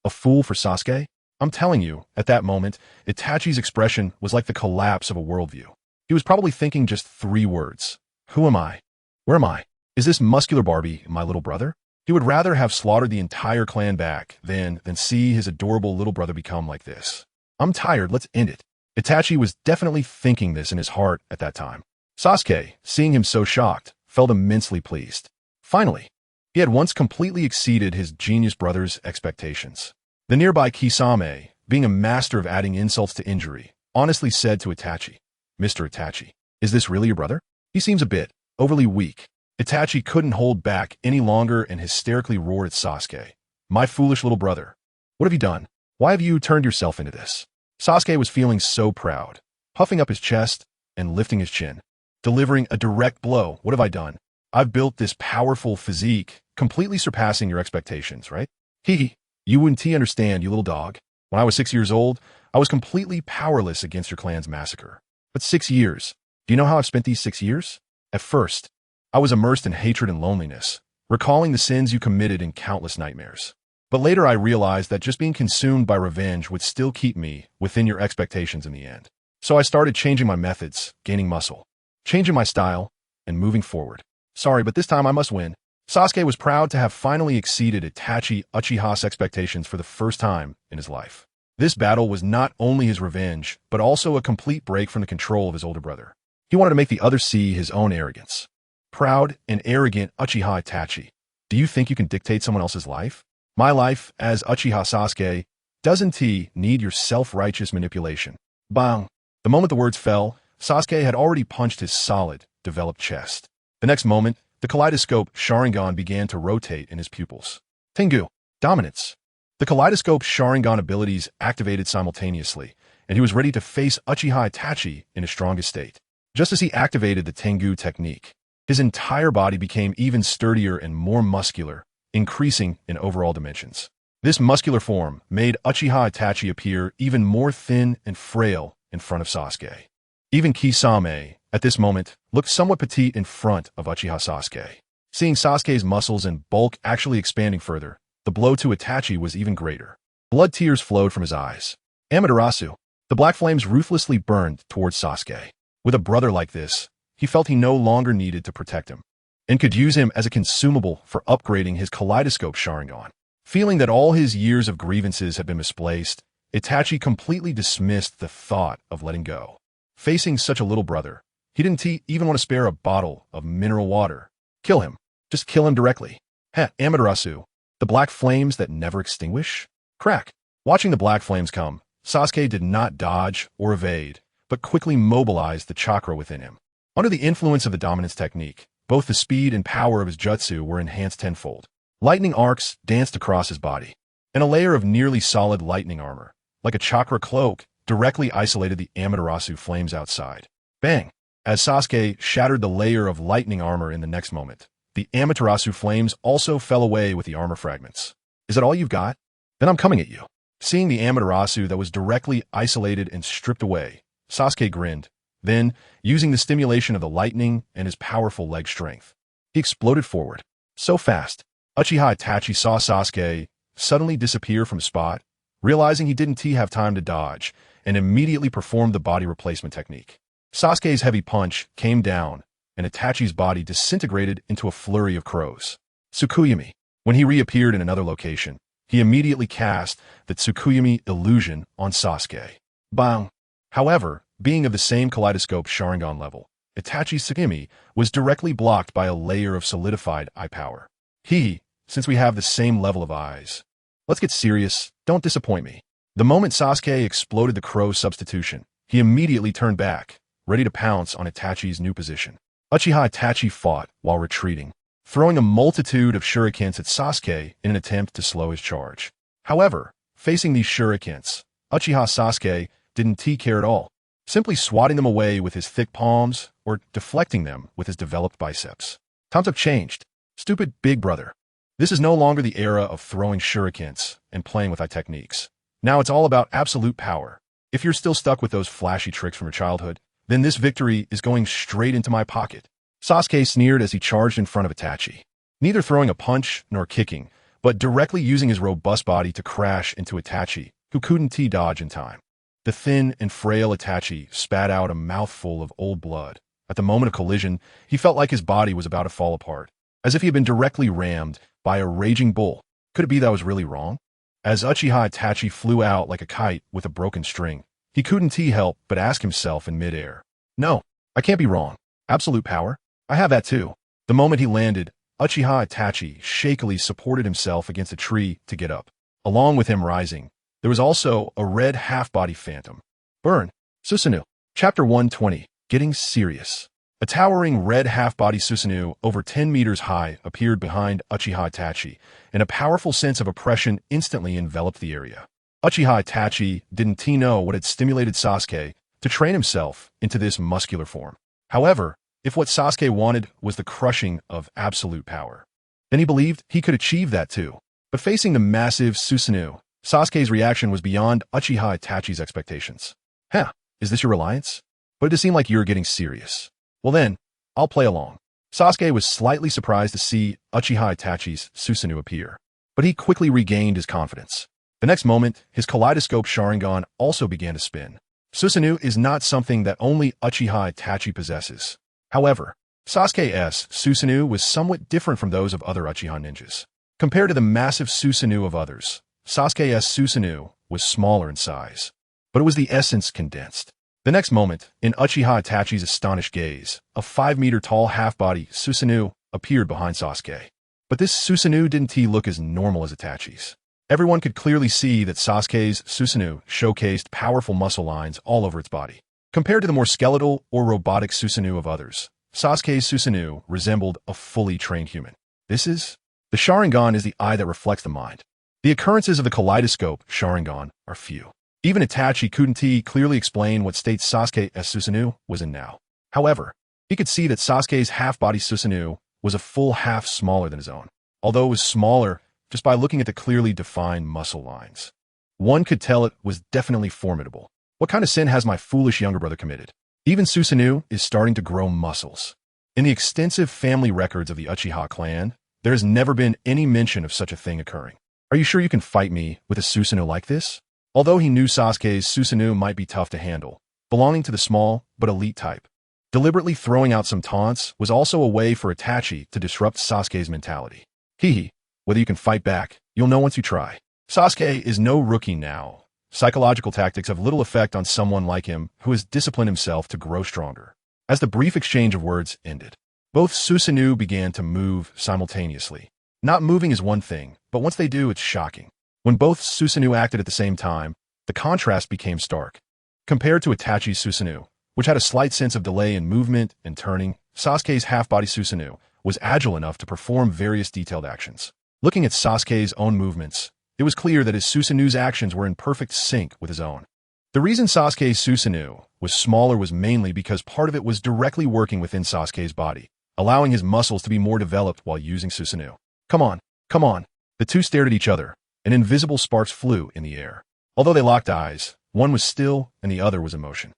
a fool for Sasuke? I'm telling you, at that moment, Itachi's expression was like the collapse of a worldview. He was probably thinking just 3 words. Who am I? Where am I? Is this muscular Barbie my little brother? He would rather have slaughtered the entire clan back than see his adorable little brother become like this. I'm tired, let's end it. Itachi was definitely thinking this in his heart at that time. Sasuke, seeing him so shocked, felt immensely pleased. Finally, he had once completely exceeded his genius brother's expectations. The nearby Kisame, being a master of adding insults to injury, honestly said to Itachi, Mr. Itachi, is this really your brother? He seems a bit overly weak. Itachi couldn't hold back any longer and hysterically roared at Sasuke. My foolish little brother. What have you done? Why have you turned yourself into this? Sasuke was feeling so proud, puffing up his chest and lifting his chin, delivering a direct blow. What have I done? I've built this powerful physique, completely surpassing your expectations, right? Hehe. You wouldn't understand, you little dog. When I was 6 years old, I was completely powerless against your clan's massacre. But 6 years. Do you know how I've spent these 6 years? At first, I was immersed in hatred and loneliness, recalling the sins you committed in countless nightmares. But later I realized that just being consumed by revenge would still keep me within your expectations in the end. So I started changing my methods, gaining muscle, changing my style, and moving forward. Sorry, but this time I must win. Sasuke was proud to have finally exceeded Itachi Uchiha's expectations for the first time in his life. This battle was not only his revenge, but also a complete break from the control of his older brother. He wanted to make the other see his own arrogance. Proud and arrogant Uchiha Itachi, do you think you can dictate someone else's life? My life, as Uchiha Sasuke, doesn't need your self-righteous manipulation. Bang! The moment the words fell, Sasuke had already punched his solid, developed chest. The next moment, the kaleidoscope Sharingan began to rotate in his pupils. Tengu, dominance. The kaleidoscope Sharingan abilities activated simultaneously, and he was ready to face Uchiha Itachi in his strongest state. Just as he activated the Tengu technique, his entire body became even sturdier and more muscular, increasing in overall dimensions. This muscular form made Uchiha Itachi appear even more thin and frail in front of Sasuke. Even Kisame, at this moment, looked somewhat petite in front of Uchiha Sasuke. Seeing Sasuke's muscles and bulk actually expanding further, the blow to Itachi was even greater. Blood tears flowed from his eyes. Amaterasu, the black flames ruthlessly burned towards Sasuke. With a brother like this, he felt he no longer needed to protect him, and could use him as a consumable for upgrading his kaleidoscope Sharingan. Feeling that all his years of grievances had been misplaced, Itachi completely dismissed the thought of letting go. Facing such a little brother, he didn't even want to spare a bottle of mineral water. Kill him. Just kill him directly. Heh, Amaterasu, the black flames that never extinguish? Crack. Watching the black flames come, Sasuke did not dodge or evade, but quickly mobilized the chakra within him. Under the influence of the dominance technique, both the speed and power of his jutsu were enhanced tenfold. Lightning arcs danced across his body, and a layer of nearly solid lightning armor, like a chakra cloak, directly isolated the Amaterasu flames outside. Bang! As Sasuke shattered the layer of lightning armor in the next moment, the Amaterasu flames also fell away with the armor fragments. Is that all you've got? Then I'm coming at you. Seeing the Amaterasu that was directly isolated and stripped away, Sasuke grinned. Then, using the stimulation of the lightning and his powerful leg strength, he exploded forward. So fast, Uchiha Itachi saw Sasuke suddenly disappear from his spot, realizing he didn't have time to dodge, and immediately performed the body replacement technique. Sasuke's heavy punch came down, and Itachi's body disintegrated into a flurry of crows. Tsukuyami. When he reappeared in another location, he immediately cast the Tsukuyami illusion on Sasuke. Bang! However, being of the same kaleidoscope Sharingan level, Itachi's Tsukuyami was directly blocked by a layer of solidified eye power. Hehe, since we have the same level of eyes. Let's get serious, don't disappoint me. The moment Sasuke exploded the crow's substitution, he immediately turned back, ready to pounce on Itachi's new position. Uchiha Itachi fought while retreating, throwing a multitude of shurikens at Sasuke in an attempt to slow his charge. However, facing these shurikens, Uchiha Sasuke didn't care at all, simply swatting them away with his thick palms or deflecting them with his developed biceps. Times have changed. Stupid big brother. This is no longer the era of throwing shurikens and playing with eye techniques. Now it's all about absolute power. If you're still stuck with those flashy tricks from your childhood, then this victory is going straight into my pocket. Sasuke sneered as he charged in front of Itachi, neither throwing a punch nor kicking, but directly using his robust body to crash into Itachi, who couldn't dodge in time. The thin and frail Itachi spat out a mouthful of old blood. At the moment of collision, he felt like his body was about to fall apart, as if he had been directly rammed by a raging bull. Could it be that I was really wrong? As Uchiha Itachi flew out like a kite with a broken string, he couldn't help but ask himself in midair. No, I can't be wrong. Absolute power? I have that too. The moment he landed, Uchiha Itachi shakily supported himself against a tree to get up. Along with him rising, there was also a red half-body phantom. Burn. Susanoo. Chapter 120. Getting serious. A towering red half-body Susanoo over 10 meters high appeared behind Uchiha Itachi, and a powerful sense of oppression instantly enveloped the area. Uchiha Itachi didn't know what had stimulated Sasuke to train himself into this muscular form. However, if what Sasuke wanted was the crushing of absolute power, then he believed he could achieve that too. But facing the massive Susanoo, Sasuke's reaction was beyond Uchiha Itachi's expectations. Huh, is this your reliance? But it does seem like you're getting serious. Well then, I'll play along. Sasuke was slightly surprised to see Uchiha Itachi's Susanoo appear, but he quickly regained his confidence. The next moment, his kaleidoscope Sharingan also began to spin. Susanoo is not something that only Uchiha Itachi possesses. However, Sasuke's Susanoo was somewhat different from those of other Uchiha ninjas. Compared to the massive Susanoo of others, Sasuke's Susanoo was smaller in size, but it was the essence condensed. The next moment, in Uchiha Itachi's astonished gaze, a 5-meter-tall half-body Susanoo appeared behind Sasuke. But this Susanoo didn't look as normal as Itachi's. Everyone could clearly see that Sasuke's Susanoo showcased powerful muscle lines all over its body. Compared to the more skeletal or robotic Susanoo of others, Sasuke's Susanoo resembled a fully trained human. The Sharingan is the eye that reflects the mind. The occurrences of the kaleidoscope Sharingan are few. Even Itachi couldn't clearly explain what state Sasuke's Susanoo was in now. However, he could see that Sasuke's half-body Susanoo was a full half smaller than his own, although it was smaller just by looking at the clearly defined muscle lines. One could tell it was definitely formidable. What kind of sin has my foolish younger brother committed? Even Susanoo is starting to grow muscles. In the extensive family records of the Uchiha clan, there has never been any mention of such a thing occurring. Are you sure you can fight me with a Susanoo like this? Although he knew Sasuke's Susanoo might be tough to handle, belonging to the small but elite type, deliberately throwing out some taunts was also a way for Itachi to disrupt Sasuke's mentality. Hehe, whether you can fight back, you'll know once you try. Sasuke is no rookie now. Psychological tactics have little effect on someone like him who has disciplined himself to grow stronger. As the brief exchange of words ended, both Susanoo began to move simultaneously. Not moving is one thing, but once they do, it's shocking. When both Susanoo acted at the same time, the contrast became stark. Compared to Itachi's Susanoo, which had a slight sense of delay in movement and turning, Sasuke's half-body Susanoo was agile enough to perform various detailed actions. Looking at Sasuke's own movements, it was clear that his Susanoo's actions were in perfect sync with his own. The reason Sasuke's Susanoo was smaller was mainly because part of it was directly working within Sasuke's body, allowing his muscles to be more developed while using Susanoo. Come on, come on. The two stared at each other, and invisible sparks flew in the air. Although they locked eyes, one was still and the other was in motion.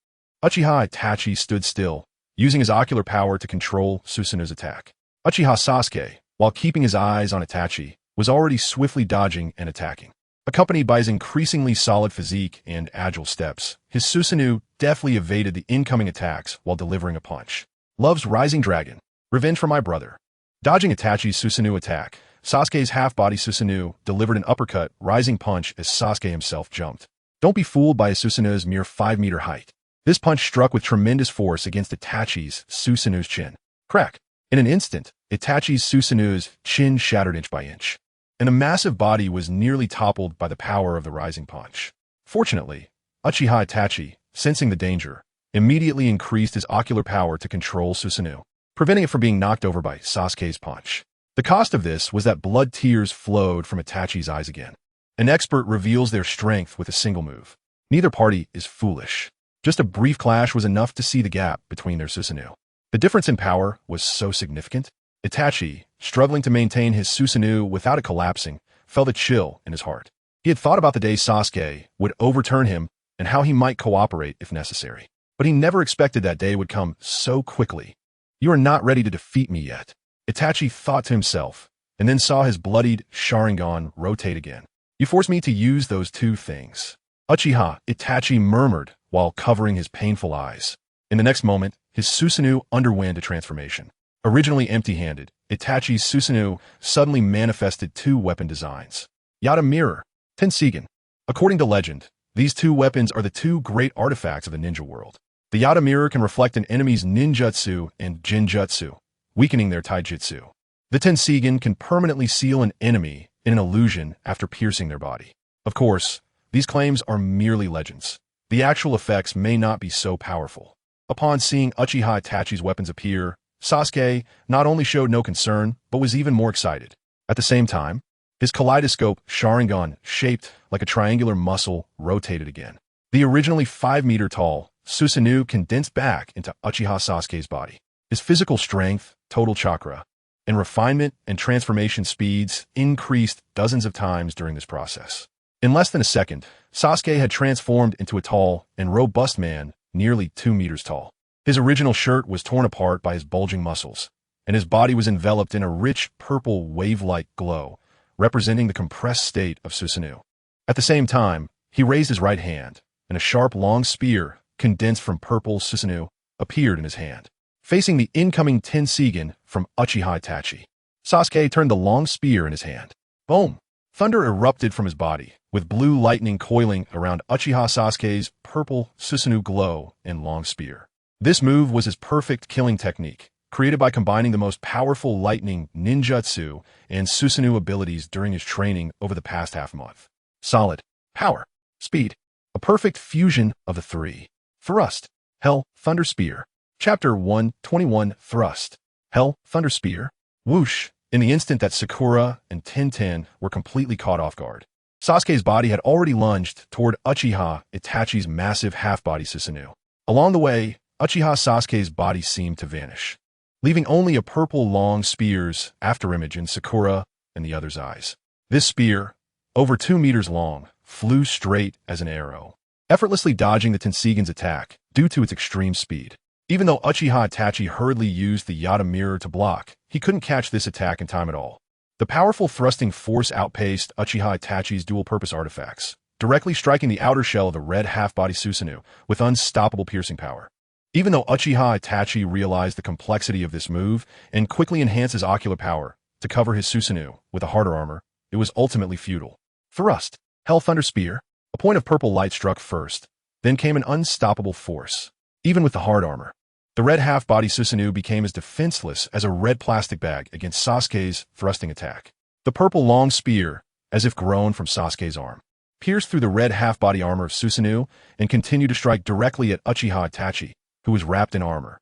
Uchiha Itachi stood still, using his ocular power to control Susanoo's attack. Uchiha Sasuke, while keeping his eyes on Itachi, was already swiftly dodging and attacking. Accompanied by his increasingly solid physique and agile steps, his Susanoo deftly evaded the incoming attacks while delivering a punch. Love's Rising Dragon. Revenge for my brother. Dodging Itachi's Susanoo attack, Sasuke's half-body Susanoo delivered an uppercut, rising punch as Sasuke himself jumped. Don't be fooled by his Susanoo's mere 5-meter height. This punch struck with tremendous force against Itachi's Susanoo's chin. Crack! In an instant, Itachi's Susanoo's chin shattered inch by inch, and a massive body was nearly toppled by the power of the rising punch. Fortunately, Uchiha Itachi, sensing the danger, immediately increased his ocular power to control Susanoo, preventing it from being knocked over by Sasuke's punch. The cost of this was that blood tears flowed from Itachi's eyes again. An expert reveals their strength with a single move. Neither party is foolish. Just a brief clash was enough to see the gap between their Susanoo. The difference in power was so significant. Itachi, struggling to maintain his Susanoo without it collapsing, felt a chill in his heart. He had thought about the day Sasuke would overturn him and how he might cooperate if necessary. But he never expected that day would come so quickly. You are not ready to defeat me yet, Itachi thought to himself, and then saw his bloodied Sharingan rotate again. You force me to use those two things. Uchiha Itachi murmured while covering his painful eyes. In the next moment, his Susanoo underwent a transformation. Originally empty-handed, Itachi's Susanoo suddenly manifested two weapon designs. Yata Mirror, Tensigen. According to legend, these two weapons are the two great artifacts of the ninja world. The Yata Mirror can reflect an enemy's ninjutsu and genjutsu, weakening their taijutsu. The Tensigen can permanently seal an enemy in an illusion after piercing their body. Of course, these claims are merely legends. The actual effects may not be so powerful. Upon seeing Uchiha Itachi's weapons appear, Sasuke not only showed no concern, but was even more excited. At the same time, his kaleidoscope Sharingan, shaped like a triangular muscle, rotated again. The originally 5-meter-tall Susanoo condensed back into Uchiha Sasuke's body. His physical strength, total chakra, and refinement and transformation speeds increased dozens of times during this process. In less than a second, Sasuke had transformed into a tall and robust man, nearly 2 meters tall. His original shirt was torn apart by his bulging muscles, and his body was enveloped in a rich purple wave-like glow, representing the compressed state of Susanoo. At the same time, he raised his right hand, and a sharp long spear, condensed from purple Susanoo, appeared in his hand, facing the incoming Tensigen from Uchiha Itachi. Sasuke turned the long spear in his hand. Boom! Thunder erupted from his body, with blue lightning coiling around Uchiha Sasuke's purple Susanoo glow and long spear. This move was his perfect killing technique, created by combining the most powerful lightning ninjutsu and Susanoo abilities during his training over the past half-month. Solid, power, speed, a perfect fusion of the three. Thrust, Hell, Thunder Spear. Chapter 121 Thrust. Hell, Thunder Spear. Whoosh! In the instant that Sakura and Tintin were completely caught off guard, Sasuke's body had already lunged toward Uchiha Itachi's massive half-body Susanoo. Along the way, Uchiha Sasuke's body seemed to vanish, leaving only a purple long spear's afterimage in Sakura and the other's eyes. This spear, over 2 meters long, flew straight as an arrow, effortlessly dodging the Tensigen's attack due to its extreme speed. Even though Uchiha Itachi hurriedly used the Yata mirror to block, he couldn't catch this attack in time at all. The powerful thrusting force outpaced Uchiha Itachi's dual-purpose artifacts, directly striking the outer shell of the red half-body Susanoo with unstoppable piercing power. Even though Uchiha Itachi realized the complexity of this move and quickly enhanced his ocular power to cover his Susanoo with a harder armor, it was ultimately futile. Thrust. Hell Thunder Spear. A point of purple light struck first, then came an unstoppable force. Even with the hard armor, the red half-body Susanoo became as defenseless as a red plastic bag against Sasuke's thrusting attack. The purple long spear, as if grown from Sasuke's arm, pierced through the red half-body armor of Susanoo and continued to strike directly at Uchiha Itachi, who was wrapped in armor.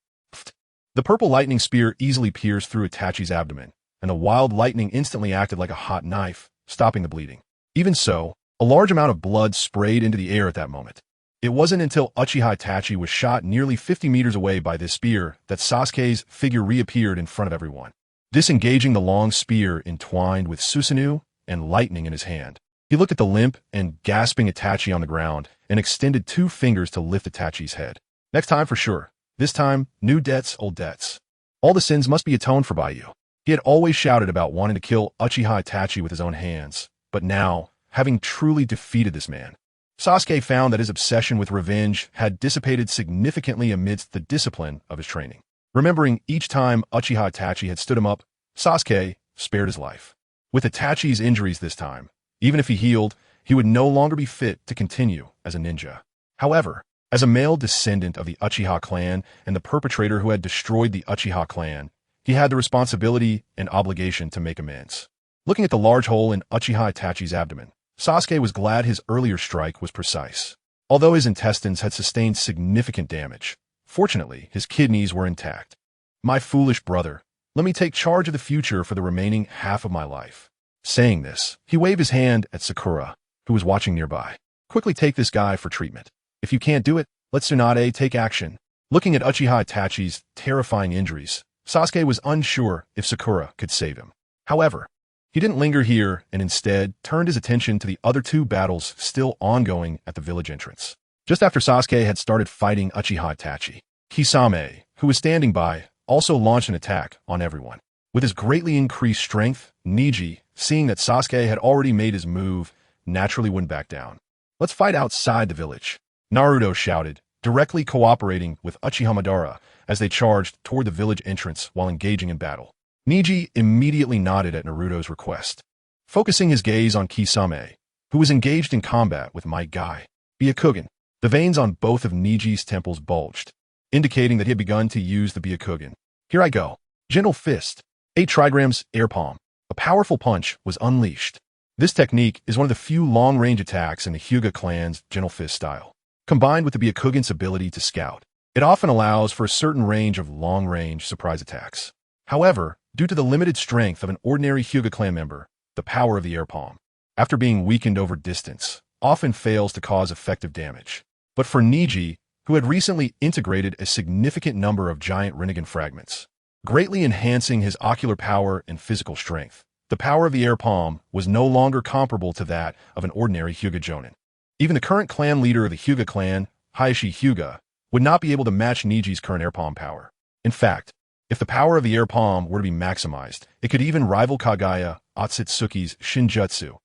The purple lightning spear easily pierced through Itachi's abdomen, and the wild lightning instantly acted like a hot knife, stopping the bleeding. Even so, a large amount of blood sprayed into the air at that moment. It wasn't until Uchiha Itachi was shot nearly 50 meters away by this spear that Sasuke's figure reappeared in front of everyone, disengaging the long spear entwined with Susanoo and lightning in his hand. He looked at the limp and gasping Itachi on the ground and extended 2 fingers to lift Itachi's head. Next time for sure. This time, new debts, old debts. All the sins must be atoned for by you. He had always shouted about wanting to kill Uchiha Itachi with his own hands, but now, having truly defeated this man, Sasuke found that his obsession with revenge had dissipated significantly amidst the discipline of his training. Remembering each time Uchiha Itachi had stood him up, Sasuke spared his life. With Itachi's injuries this time, even if he healed, he would no longer be fit to continue as a ninja. However, as a male descendant of the Uchiha clan and the perpetrator who had destroyed the Uchiha clan, he had the responsibility and obligation to make amends. Looking at the large hole in Uchiha Itachi's abdomen, Sasuke was glad his earlier strike was precise. Although his intestines had sustained significant damage, fortunately, his kidneys were intact. My foolish brother, let me take charge of the future for the remaining half of my life. Saying this, he waved his hand at Sakura, who was watching nearby. Quickly take this guy for treatment. If you can't do it, let Tsunade take action. Looking at Uchiha Itachi's terrifying injuries, Sasuke was unsure if Sakura could save him. However, he didn't linger here and instead turned his attention to the other 2 battles still ongoing at the village entrance. Just after Sasuke had started fighting Uchiha Itachi, Kisame, who was standing by, also launched an attack on everyone. With his greatly increased strength, Neji, seeing that Sasuke had already made his move, naturally wouldn't back down. Let's fight outside the village, Naruto shouted, directly cooperating with Uchiha Madara as they charged toward the village entrance while engaging in battle. Neji immediately nodded at Naruto's request, focusing his gaze on Kisame, who was engaged in combat with Might Guy. Byakugan. The veins on both of Neji's temples bulged, indicating that he had begun to use the Byakugan. Here I go. Gentle Fist. 8 trigrams, air palm. A powerful punch was unleashed. This technique is one of the few long-range attacks in the Hyuga clan's Gentle Fist style. Combined with the Byakugan's ability to scout, it often allows for a certain range of long-range surprise attacks. However, due to the limited strength of an ordinary Hyuga clan member, the power of the air palm, after being weakened over distance, often fails to cause effective damage. But for Neji, who had recently integrated a significant number of giant Rinnegan fragments, greatly enhancing his ocular power and physical strength, the power of the air palm was no longer comparable to that of an ordinary Hyuga Jonin. Even the current clan leader of the Hyuga clan, Heishi Hyuga, would not be able to match Neji's current air palm power. In fact, if the power of the air palm were to be maximized, it could even rival Kaguya Otsutsuki's Shinjutsu,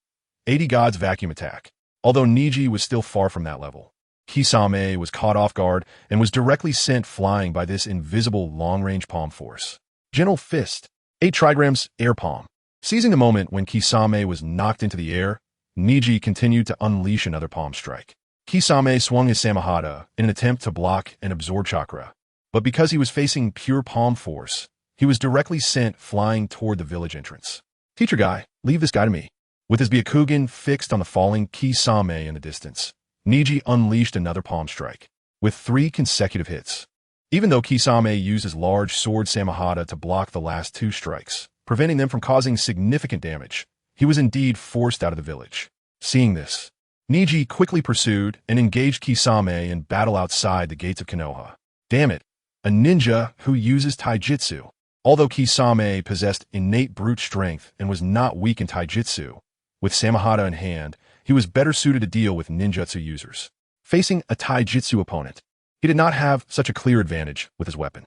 80 Gods Vacuum Attack. Although Neji was still far from that level, Kisame was caught off guard and was directly sent flying by this invisible long-range palm force. Gentle Fist. 8 trigrams, air palm. Seizing the moment when Kisame was knocked into the air, Neji continued to unleash another palm strike. Kisame swung his Samahata in an attempt to block and absorb chakra, but because he was facing pure palm force, he was directly sent flying toward the village entrance. Teacher guy, leave this guy to me. With his Byakugan fixed on the falling Kisame in the distance, Neji unleashed another palm strike, with 3 consecutive hits. Even though Kisame used his large sword Samahata to block the last two strikes, preventing them from causing significant damage, he was indeed forced out of the village. Seeing this, Niji quickly pursued and engaged Kisame in battle outside the gates of Konoha. Damn it, a ninja who uses taijutsu. Although Kisame possessed innate brute strength and was not weak in taijutsu, with Samahata in hand, he was better suited to deal with ninjutsu users. Facing a taijutsu opponent, he did not have such a clear advantage with his weapon.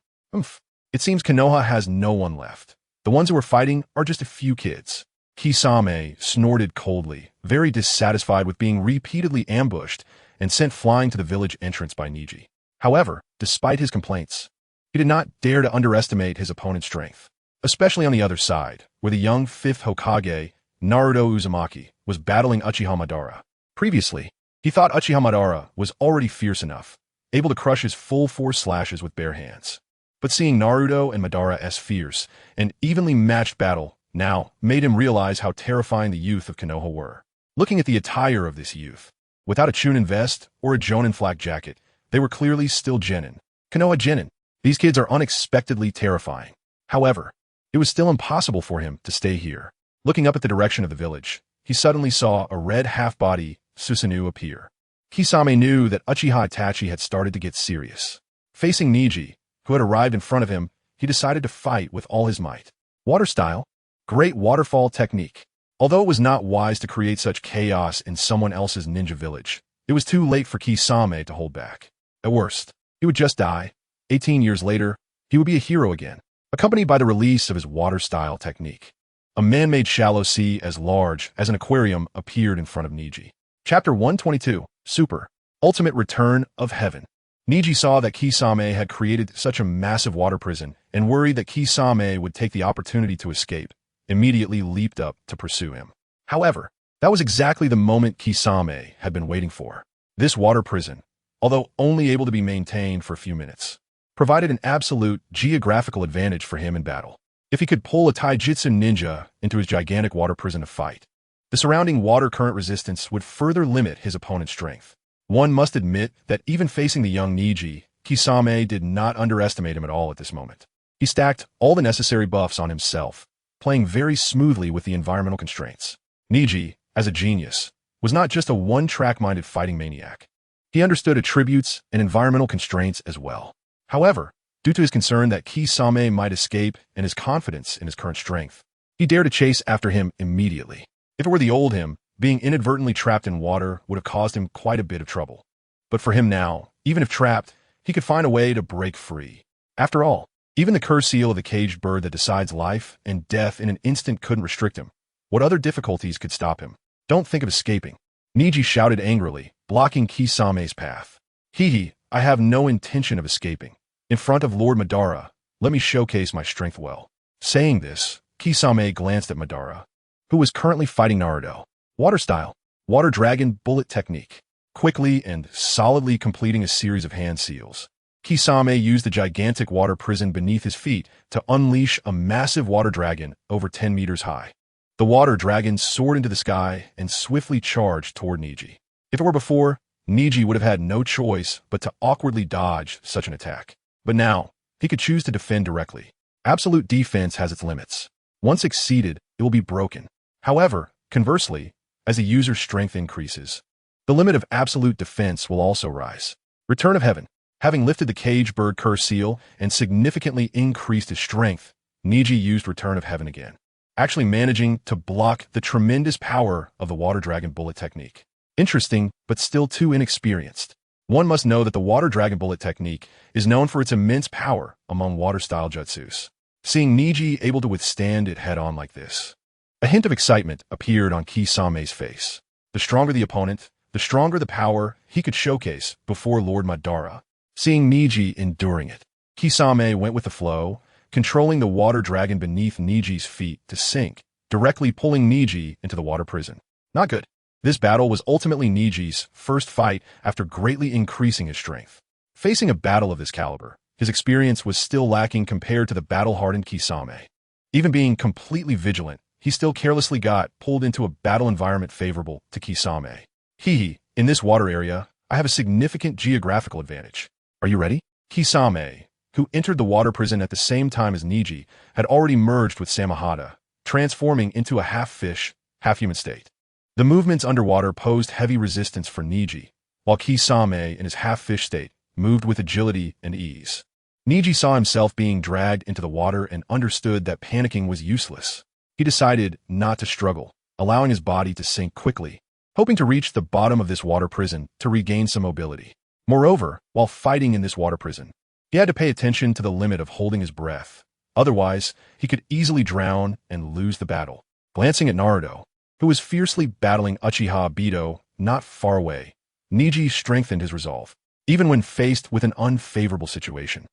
It seems Konoha has no one left. The ones who are fighting are just a few kids. Kisame snorted coldly, very dissatisfied with being repeatedly ambushed and sent flying to the village entrance by Niji. However, despite his complaints, he did not dare to underestimate his opponent's strength, especially on the other side, where the young 5th Hokage, Naruto Uzumaki, was battling Uchiha Madara. Previously, he thought Uchiha Madara was already fierce enough, able to crush his full force slashes with bare hands. But seeing Naruto and Madara's fierce and evenly matched battle now made him realize how terrifying the youth of Konoha were. Looking at the attire of this youth, without a Chunin vest or a Jonin flak jacket, they were clearly still genin. Konoha genin. These kids are unexpectedly terrifying. However, it was still impossible for him to stay here. Looking up at the direction of the village, he suddenly saw a red half-body Susanoo appear. Kisame knew that Uchiha Itachi had started to get serious. Facing Niji, who had arrived in front of him, he decided to fight with all his might. Water style, great waterfall technique. Although it was not wise to create such chaos in someone else's ninja village, it was too late for Kisame to hold back. At worst, he would just die. 18 years later, he would be a hero again, accompanied by the release of his water-style technique. A man-made shallow sea as large as an aquarium appeared in front of Niji. Chapter 122, Super, Ultimate Return of Heaven. Niji saw that Kisame had created such a massive water prison and worried that Kisame would take the opportunity to escape, immediately leaped up to pursue him. However, that was exactly the moment Kisame had been waiting for. This water prison, although only able to be maintained for a few minutes, provided an absolute geographical advantage for him in battle. If he could pull a taijutsu ninja into his gigantic water prison to fight, the surrounding water current resistance would further limit his opponent's strength. One must admit that even facing the young Niji, Kisame did not underestimate him at all at this moment. He stacked all the necessary buffs on himself, playing very smoothly with the environmental constraints. Niji, as a genius, was not just a one-track-minded fighting maniac. He understood attributes and environmental constraints as well. However, due to his concern that Kisame might escape and his confidence in his current strength, he dared to chase after him immediately. If it were the old him, being inadvertently trapped in water would have caused him quite a bit of trouble. But for him now, even if trapped, he could find a way to break free. After all, even the curse seal of the caged bird that decides life and death in an instant couldn't restrict him. What other difficulties could stop him? Don't think of escaping. Niji shouted angrily, blocking Kisame's path. Hehe, I have no intention of escaping. In front of Lord Madara, let me showcase my strength well. Saying this, Kisame glanced at Madara, who was currently fighting Naruto. Water style, water dragon bullet technique. Quickly and solidly completing a series of hand seals, Kisame used the gigantic water prison beneath his feet to unleash a massive water dragon over 10 meters high. The water dragon soared into the sky and swiftly charged toward Niji. If it were before, Niji would have had no choice but to awkwardly dodge such an attack. But now, he could choose to defend directly. Absolute defense has its limits. Once exceeded, it will be broken. However, conversely, as a user's strength increases, the limit of absolute defense will also rise. Return of Heaven. Having lifted the cage bird curse seal and significantly increased his strength, Niji used Return of Heaven again, actually managing to block the tremendous power of the water dragon bullet technique. Interesting, but still too inexperienced. One must know that the water dragon bullet technique is known for its immense power among water-style jutsus. Seeing Niji able to withstand it head-on like this, a hint of excitement appeared on Kisame's face. The stronger the opponent, the stronger the power he could showcase before Lord Madara. Seeing Niji enduring it, Kisame went with the flow, controlling the water dragon beneath Niji's feet to sink, directly pulling Niji into the water prison. Not good. This battle was ultimately Niji's first fight after greatly increasing his strength. Facing a battle of this caliber, his experience was still lacking compared to the battle-hardened Kisame. Even being completely vigilant, he still carelessly got pulled into a battle environment favorable to Kisame. Hehe, in this water area, I have a significant geographical advantage. Are you ready? Kisame, who entered the water prison at the same time as Niji, had already merged with Samahata, transforming into a half-fish, half-human state. The movements underwater posed heavy resistance for Niji, while Kisame, in his half-fish state, moved with agility and ease. Niji saw himself being dragged into the water and understood that panicking was useless. He decided not to struggle, allowing his body to sink quickly, hoping to reach the bottom of this water prison to regain some mobility. Moreover, while fighting in this water prison, he had to pay attention to the limit of holding his breath. Otherwise, he could easily drown and lose the battle. Glancing at Naruto, who was fiercely battling Uchiha Obito not far away, Niji strengthened his resolve. Even when faced with an unfavorable situation,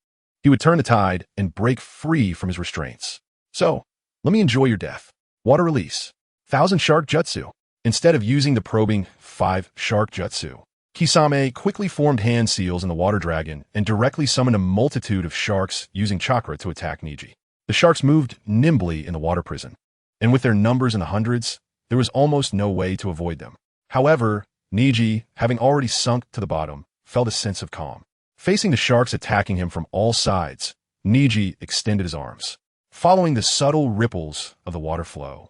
he would turn the tide and break free from his restraints. So, let me enjoy your death. Water release. 1,000 Shark Jutsu. Instead of using the probing 5 Shark Jutsu, Kisame quickly formed hand seals in the water dragon and directly summoned a multitude of sharks using chakra to attack Niji. The sharks moved nimbly in the water prison, and with their numbers in the hundreds, there was almost no way to avoid them. However, Niji, having already sunk to the bottom, felt a sense of calm. Facing the sharks attacking him from all sides, Niji extended his arms, following the subtle ripples of the water flow.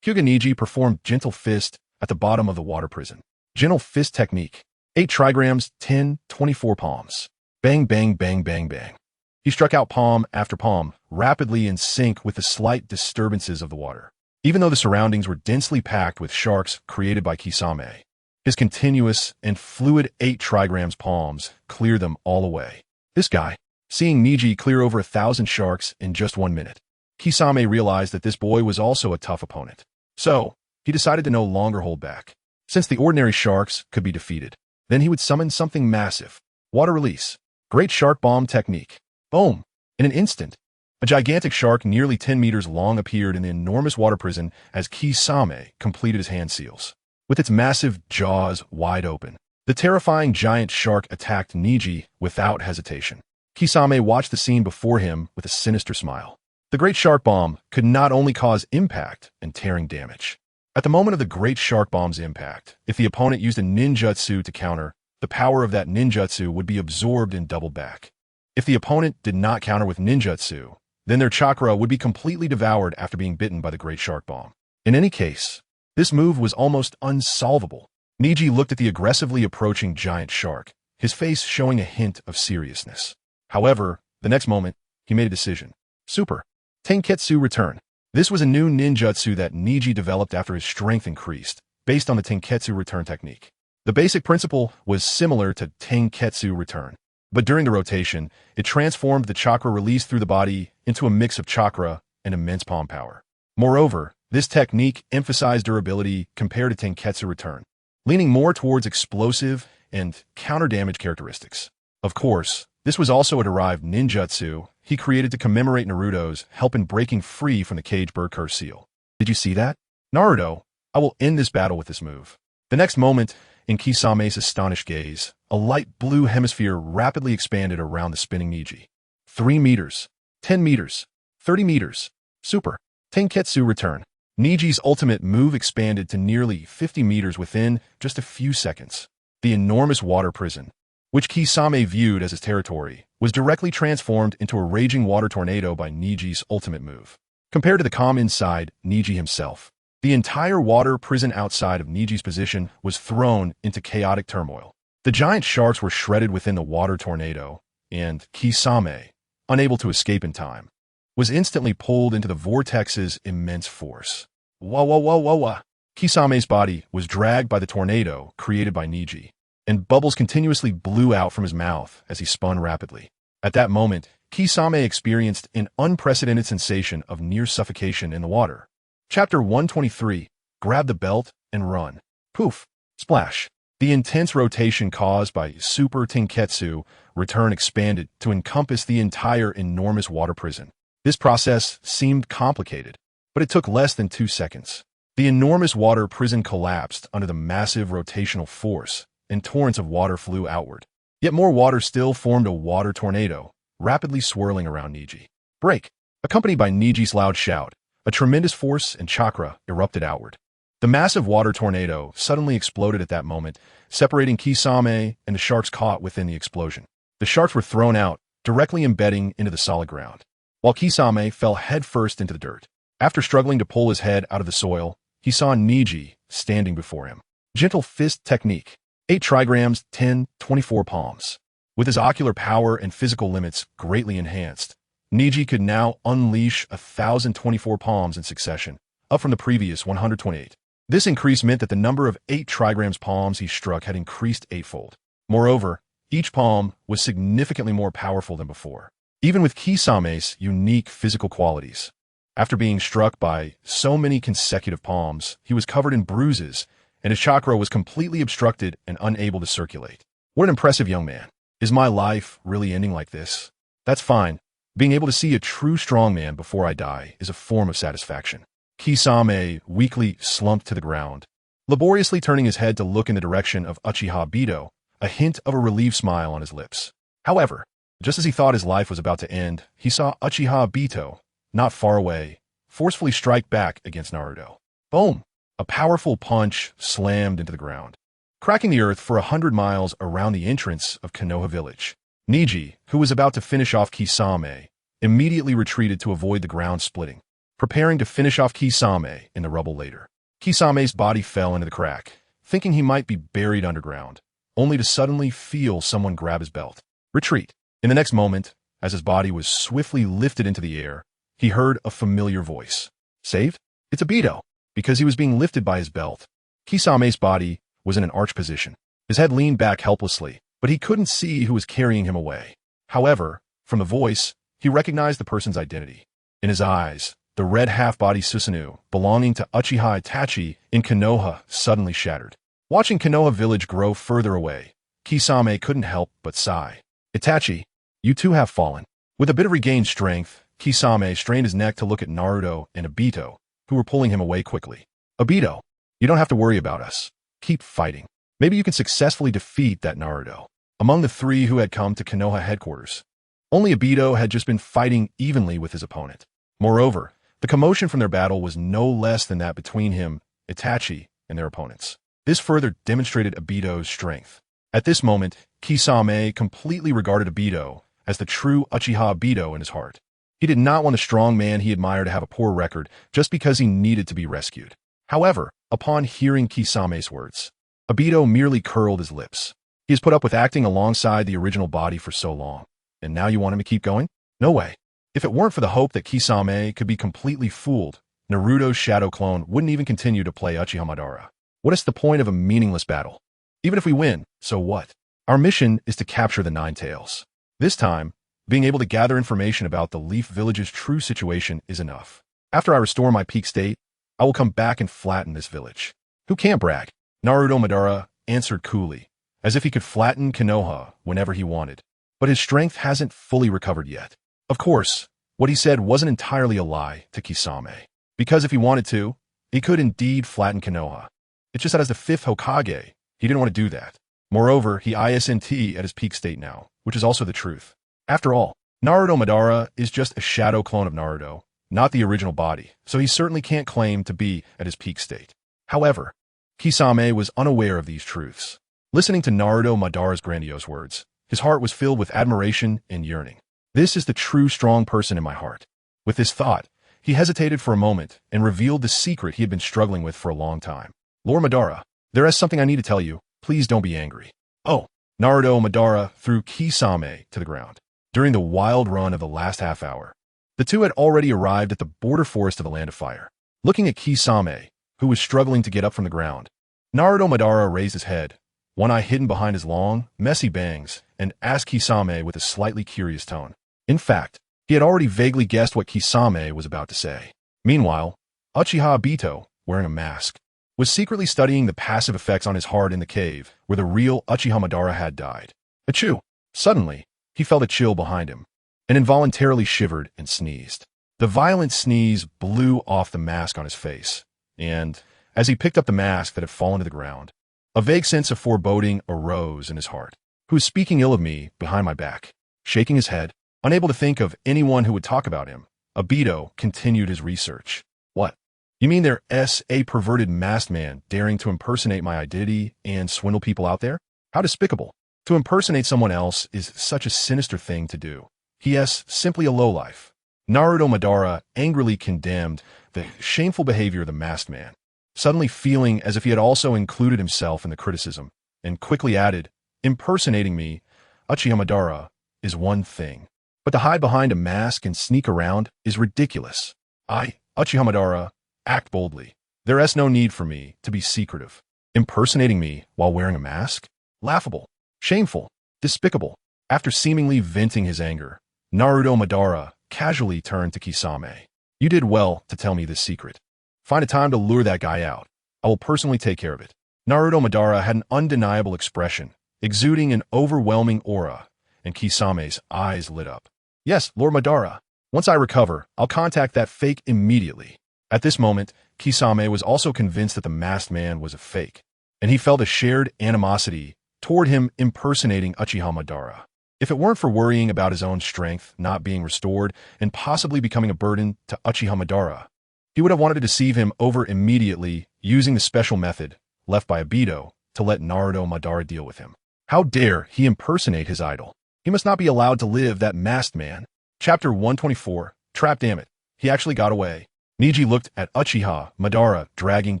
Hyuga Niji performed Gentle Fist at the bottom of the water prison. Gentle Fist technique. 8 trigrams, 10, 24 palms. Bang, bang, bang, bang, bang. He struck out palm after palm, rapidly in sync with the slight disturbances of the water. Even though the surroundings were densely packed with sharks created by Kisame, his continuous and fluid 8 trigrams palms cleared them all away. This guy, seeing Niji clear over 1,000 sharks in just 1 minute, Kisame realized that this boy was also a tough opponent. So, he decided to no longer hold back. Since the ordinary sharks could be defeated, then he would summon something massive. Water release. Great shark bomb technique. Boom! In an instant, a gigantic shark nearly 10 meters long appeared in the enormous water prison as Kisame completed his hand seals. With its massive jaws wide open, the terrifying giant shark attacked Niji without hesitation. Kisame watched the scene before him with a sinister smile. The Great Shark Bomb could not only cause impact and tearing damage. At the moment of the Great Shark Bomb's impact, if the opponent used a ninjutsu to counter, the power of that ninjutsu would be absorbed and doubled back. If the opponent did not counter with ninjutsu, then their chakra would be completely devoured after being bitten by the Great Shark Bomb. In any case, this move was almost unsolvable. Niji looked at the aggressively approaching giant shark, his face showing a hint of seriousness. However, the next moment, he made a decision. Super Tenketsu Return. This was a new ninjutsu that Niji developed after his strength increased, based on the Tenketsu Return technique. The basic principle was similar to Tenketsu Return, but during the rotation, it transformed the chakra released through the body into a mix of chakra and immense palm power. Moreover, this technique emphasized durability compared to Tenketsu Return, leaning more towards explosive and counter-damage characteristics. Of course, this was also a derived ninjutsu he created to commemorate Naruto's help in breaking free from the cage bird curse seal. Did you see that? Naruto, I will end this battle with this move. The next moment, in Kisame's astonished gaze, a light blue hemisphere rapidly expanded around the spinning Niji. 3 meters, 10 meters, 30 meters. Super Tenketsu Return. Niji's ultimate move expanded to nearly 50 meters within just a few seconds. The enormous water prison, which Kisame viewed as his territory, was directly transformed into a raging water tornado by Niji's ultimate move. Compared to the calm inside Niji himself, the entire water prison outside of Niji's position was thrown into chaotic turmoil. The giant sharks were shredded within the water tornado, and Kisame, unable to escape in time, was instantly pulled into the vortex's immense force. Wah wah wah wah wah. Kisame's body was dragged by the tornado created by Niji, and bubbles continuously blew out from his mouth as he spun rapidly. At that moment, Kisame experienced an unprecedented sensation of near suffocation in the water. Chapter 123, Grab the Belt and Run. Poof. Splash. The intense rotation caused by Super Tenketsu Return expanded to encompass the entire enormous water prison. This process seemed complicated, but it took less than 2 seconds. The enormous water prison collapsed under the massive rotational force, and torrents of water flew outward. Yet more water still formed a water tornado, rapidly swirling around Niji. Break! Accompanied by Niji's loud shout, a tremendous force and chakra erupted outward. The massive water tornado suddenly exploded at that moment, separating Kisame and the sharks caught within the explosion. The sharks were thrown out, directly embedding into the solid ground, while Kisame fell headfirst into the dirt. After struggling to pull his head out of the soil, he saw Niji standing before him. Gentle fist technique. 8 trigrams, 10, 24 palms. With his ocular power and physical limits greatly enhanced, Niji could now unleash 1,024 palms in succession, up from the previous 128. This increase meant that the number of 8 trigrams palms he struck had increased 8-fold. Moreover, each palm was significantly more powerful than before, even with Kisame's unique physical qualities. After being struck by so many consecutive palms, he was covered in bruises, and his chakra was completely obstructed and unable to circulate. What an impressive young man. Is my life really ending like this? That's fine. Being able to see a true strongman before I die is a form of satisfaction. Kisame weakly slumped to the ground, laboriously turning his head to look in the direction of Uchiha Bito, a hint of a relieved smile on his lips. However, just as he thought his life was about to end, he saw Uchiha Bito, not far away, forcefully strike back against Naruto. Boom! A powerful punch slammed into the ground, cracking the earth for 100 miles around the entrance of Konoha village. Niji, who was about to finish off Kisame, immediately retreated to avoid the ground splitting, preparing to finish off Kisame in the rubble later. Kisame's body fell into the crack, thinking he might be buried underground, only to suddenly feel someone grab his belt. Retreat. In the next moment, as his body was swiftly lifted into the air, he heard a familiar voice. Saved? It's Obito. Because he was being lifted by his belt, Kisame's body was in an arch position. His head leaned back helplessly, but he couldn't see who was carrying him away. However, from the voice, he recognized the person's identity. In his eyes, the red half-body Susanoo, belonging to Uchiha Itachi in Konoha, suddenly shattered. Watching Konoha village grow further away, Kisame couldn't help but sigh. Itachi, you too have fallen. With a bit of regained strength, Kisame strained his neck to look at Naruto and Obito, who were pulling him away quickly. Obito, you don't have to worry about us. Keep fighting. Maybe you can successfully defeat that Naruto. Among the 3 who had come to Konoha headquarters, only Obito had just been fighting evenly with his opponent. Moreover, the commotion from their battle was no less than that between him, Itachi, and their opponents. This further demonstrated Obito's strength. At this moment, Kisame completely regarded Obito as the true Uchiha Obito in his heart. He did not want a strong man he admired to have a poor record just because he needed to be rescued. However, upon hearing Kisame's words, Obito merely curled his lips. He has put up with acting alongside the original body for so long, and now you want him to keep going? No way. If it weren't for the hope that Kisame could be completely fooled, Naruto's shadow clone wouldn't even continue to play Uchiha Madara. What is the point of a meaningless battle? Even if we win, so what? Our mission is to capture the Nine Tails. This time, being able to gather information about the Leaf Village's true situation is enough. After I restore my peak state, I will come back and flatten this village. Who can't brag? Naruto Madara answered coolly, as if he could flatten Konoha whenever he wanted. But his strength hasn't fully recovered yet. Of course, what he said wasn't entirely a lie to Kisame, because if he wanted to, he could indeed flatten Konoha. It's just that as the 5th Hokage, he didn't want to do that. Moreover, he ISNT at his peak state now, which is also the truth. After all, Naruto Madara is just a shadow clone of Naruto, not the original body, so he certainly can't claim to be at his peak state. However, Kisame was unaware of these truths. Listening to Naruto Madara's grandiose words, his heart was filled with admiration and yearning. This is the true strong person in my heart. With this thought, he hesitated for a moment and revealed the secret he had been struggling with for a long time. Lord Madara, there is something I need to tell you. Please don't be angry. Oh, Naruto Madara threw Kisame to the ground. During the wild run of the last half hour, the two had already arrived at the border forest of the Land of Fire. Looking at Kisame, who was struggling to get up from the ground, Naruto Madara raised his head, one eye hidden behind his long, messy bangs, and asked Kisame with a slightly curious tone. In fact, he had already vaguely guessed what Kisame was about to say. Meanwhile, Uchiha Obito, wearing a mask, was secretly studying the passive effects on his heart in the cave where the real Uchiha Madara had died. Achoo! Suddenly, he felt a chill behind him, and involuntarily shivered and sneezed. The violent sneeze blew off the mask on his face, and, as he picked up the mask that had fallen to the ground, a vague sense of foreboding arose in his heart. Who is speaking ill of me behind my back? Shaking his head, unable to think of anyone who would talk about him, Obito continued his research. What? You mean there's a perverted masked man daring to impersonate my identity and swindle people out there? How despicable. To impersonate someone else is such a sinister thing to do. He is simply a lowlife. Naruto Madara angrily condemned the shameful behavior of the masked man, suddenly feeling as if he had also included himself in the criticism, and quickly added, impersonating me, Uchiha Madara, is one thing, but to hide behind a mask and sneak around is ridiculous. I, Uchiha Madara, act boldly. There is no need for me to be secretive. Impersonating me while wearing a mask? Laughable, shameful, despicable. After seemingly venting his anger, Naruto Madara casually turned to Kisame. You did well to tell me this secret. Find a time to lure that guy out. I will personally take care of it. Naruto Madara had an undeniable expression, exuding an overwhelming aura, and Kisame's eyes lit up. Yes, Lord Madara. Once I recover, I'll contact that fake immediately. At this moment, Kisame was also convinced that the masked man was a fake, and he felt a shared animosity toward him impersonating Uchiha Madara. If it weren't for worrying about his own strength not being restored and possibly becoming a burden to Uchiha Madara, he would have wanted to deceive him over immediately using the special method left by Obito to let Naruto Madara deal with him. How dare he impersonate his idol? He must not be allowed to live, that masked man. Chapter 124, Trap. Damn it, he actually got away. Neji looked at Uchiha Madara dragging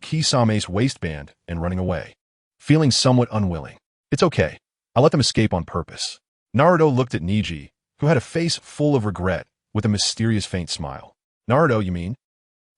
Kisame's waistband and running away, feeling somewhat unwilling. It's okay, I let them escape on purpose. Naruto looked at Neji, who had a face full of regret, with a mysterious faint smile. Naruto, you mean?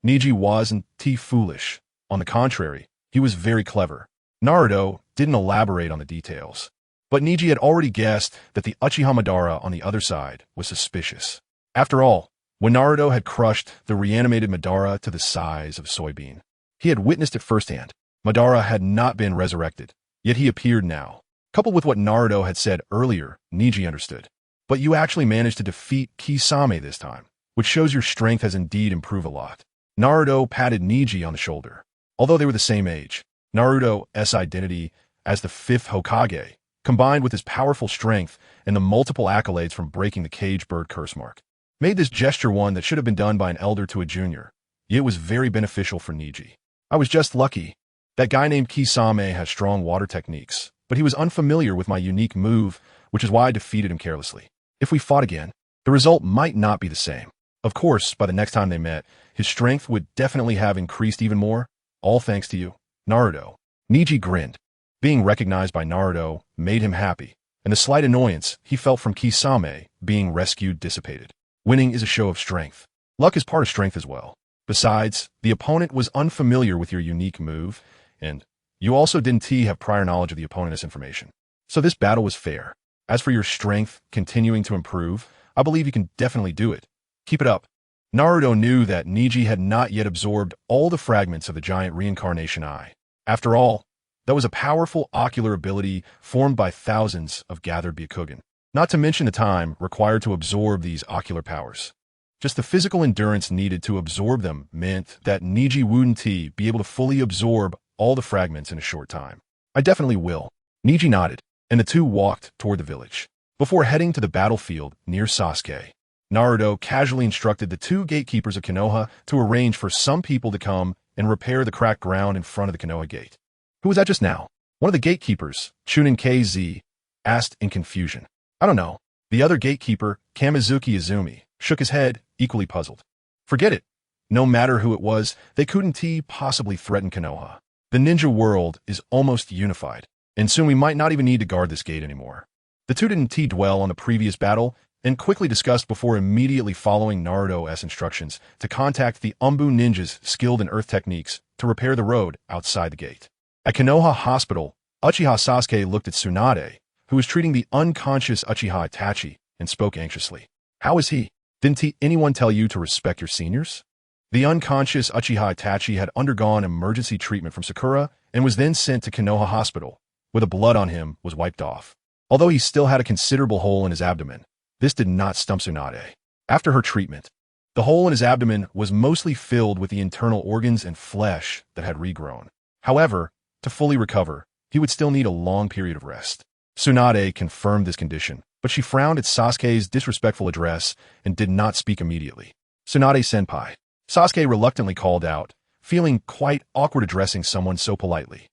Neji wasn't foolish. On the contrary, he was very clever. Naruto didn't elaborate on the details, but Neji had already guessed that the Uchiha Madara on the other side was suspicious. After all, when Naruto had crushed the reanimated Madara to the size of a soybean, he had witnessed it firsthand. Madara had not been resurrected, yet he appeared now. Coupled with what Naruto had said earlier, Neji understood. But you actually managed to defeat Kisame this time, which shows your strength has indeed improved a lot. Naruto patted Neji on the shoulder. Although they were the same age, Naruto's identity as the fifth Hokage, combined with his powerful strength and the multiple accolades from breaking the cage bird curse mark, made this gesture one that should have been done by an elder to a junior. Yet it was very beneficial for Neji. I was just lucky. That guy named Kisame has strong water techniques, but he was unfamiliar with my unique move, which is why I defeated him carelessly. If we fought again, the result might not be the same. Of course, by the next time they met, his strength would definitely have increased even more, all thanks to you, Naruto. Neji grinned. Being recognized by Naruto made him happy, and the slight annoyance he felt from Kisame being rescued dissipated. Winning is a show of strength. Luck is part of strength as well. Besides, the opponent was unfamiliar with your unique move, and you also didn't have prior knowledge of the opponent's information. So this battle was fair. As for your strength continuing to improve, I believe you can definitely do it. Keep it up. Naruto knew that Neji had not yet absorbed all the fragments of the giant reincarnation eye. After all, that was a powerful ocular ability formed by thousands of gathered Byakugan. Not to mention the time required to absorb these ocular powers. Just the physical endurance needed to absorb them meant that Neji wouldn't be able to fully absorb all the fragments in a short time. I definitely will. Neji nodded, and the two walked toward the village. Before heading to the battlefield near Sasuke, Naruto casually instructed the two gatekeepers of Konoha to arrange for some people to come and repair the cracked ground in front of the Konoha gate. Who was that just now? One of the gatekeepers, Chunin KZ, asked in confusion. I don't know. The other gatekeeper, Kamizuki Izumi, shook his head, equally puzzled. Forget it. No matter who it was, they couldn't possibly threaten Konoha. The ninja world is almost unified, and soon we might not even need to guard this gate anymore. The two didn't dwell on the previous battle, and quickly discussed before immediately following Naruto's instructions to contact the Umbu ninjas skilled in earth techniques to repair the road outside the gate. At Konoha Hospital, Uchiha Sasuke looked at Tsunade, who was treating the unconscious Uchiha Itachi, and spoke anxiously. How is he? Didn't anyone tell you to respect your seniors? The unconscious Uchiha Itachi had undergone emergency treatment from Sakura and was then sent to Konoha Hospital, where the blood on him was wiped off. Although he still had a considerable hole in his abdomen, this did not stump Tsunade. After her treatment, the hole in his abdomen was mostly filled with the internal organs and flesh that had regrown. However, to fully recover, he would still need a long period of rest. Tsunade confirmed this condition, but she frowned at Sasuke's disrespectful address and did not speak immediately. Tsunade-senpai. Sasuke reluctantly called out, feeling quite awkward addressing someone so politely.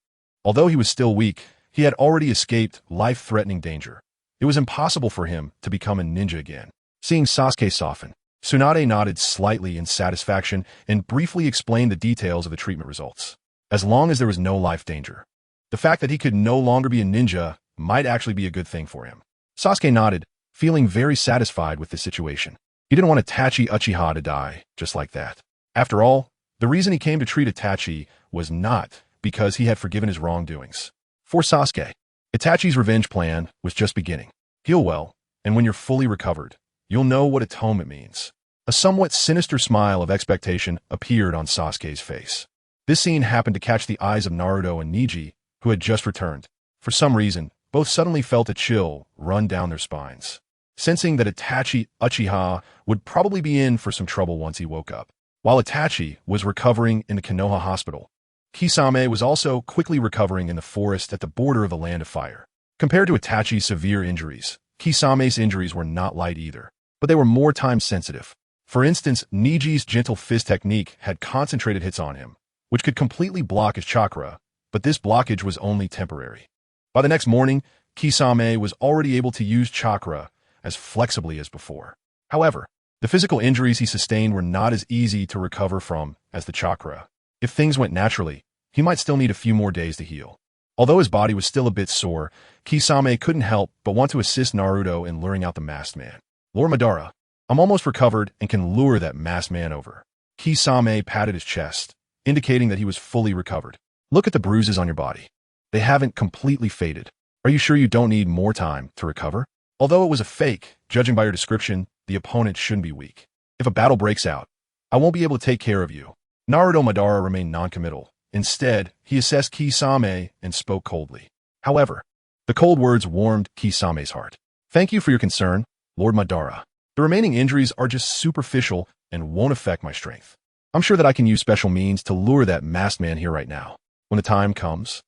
Although he was still weak, he had already escaped life-threatening danger. It was impossible for him to become a ninja again. Seeing Sasuke soften, Tsunade nodded slightly in satisfaction and briefly explained the details of the treatment results. As long as there was no life danger. The fact that he could no longer be a ninja might actually be a good thing for him. Sasuke nodded, feeling very satisfied with the situation. He didn't want Itachi Uchiha to die just like that. After all, the reason he came to treat Itachi was not because he had forgiven his wrongdoings. For Sasuke, Itachi's revenge plan was just beginning. Heal well, and when you're fully recovered, you'll know what atonement means. A somewhat sinister smile of expectation appeared on Sasuke's face. This scene happened to catch the eyes of Naruto and Neji, who had just returned. For some reason, both suddenly felt a chill run down their spines, sensing that Itachi Uchiha would probably be in for some trouble once he woke up. While Itachi was recovering in the Konoha hospital, Kisame was also quickly recovering in the forest at the border of the Land of Fire. Compared to Itachi's severe injuries, Kisame's injuries were not light either, but they were more time-sensitive. For instance, Neji's gentle fist technique had concentrated hits on him, which could completely block his chakra, but this blockage was only temporary. By the next morning, Kisame was already able to use chakra as flexibly as before. However, the physical injuries he sustained were not as easy to recover from as the chakra. If things went naturally, he might still need a few more days to heal. Although his body was still a bit sore, Kisame couldn't help but want to assist Naruto in luring out the masked man. Lord Madara, I'm almost recovered and can lure that masked man over. Kisame patted his chest, indicating that he was fully recovered. Look at the bruises on your body. They haven't completely faded. Are you sure you don't need more time to recover? Although it was a fake, judging by your description, the opponent shouldn't be weak. If a battle breaks out, I won't be able to take care of you. Naruto Madara remained non-committal. Instead, he assessed Kisame and spoke coldly. However, the cold words warmed Kisame's heart. Thank you for your concern, Lord Madara. The remaining injuries are just superficial and won't affect my strength. I'm sure that I can use special means to lure that masked man here right now. When the time comes,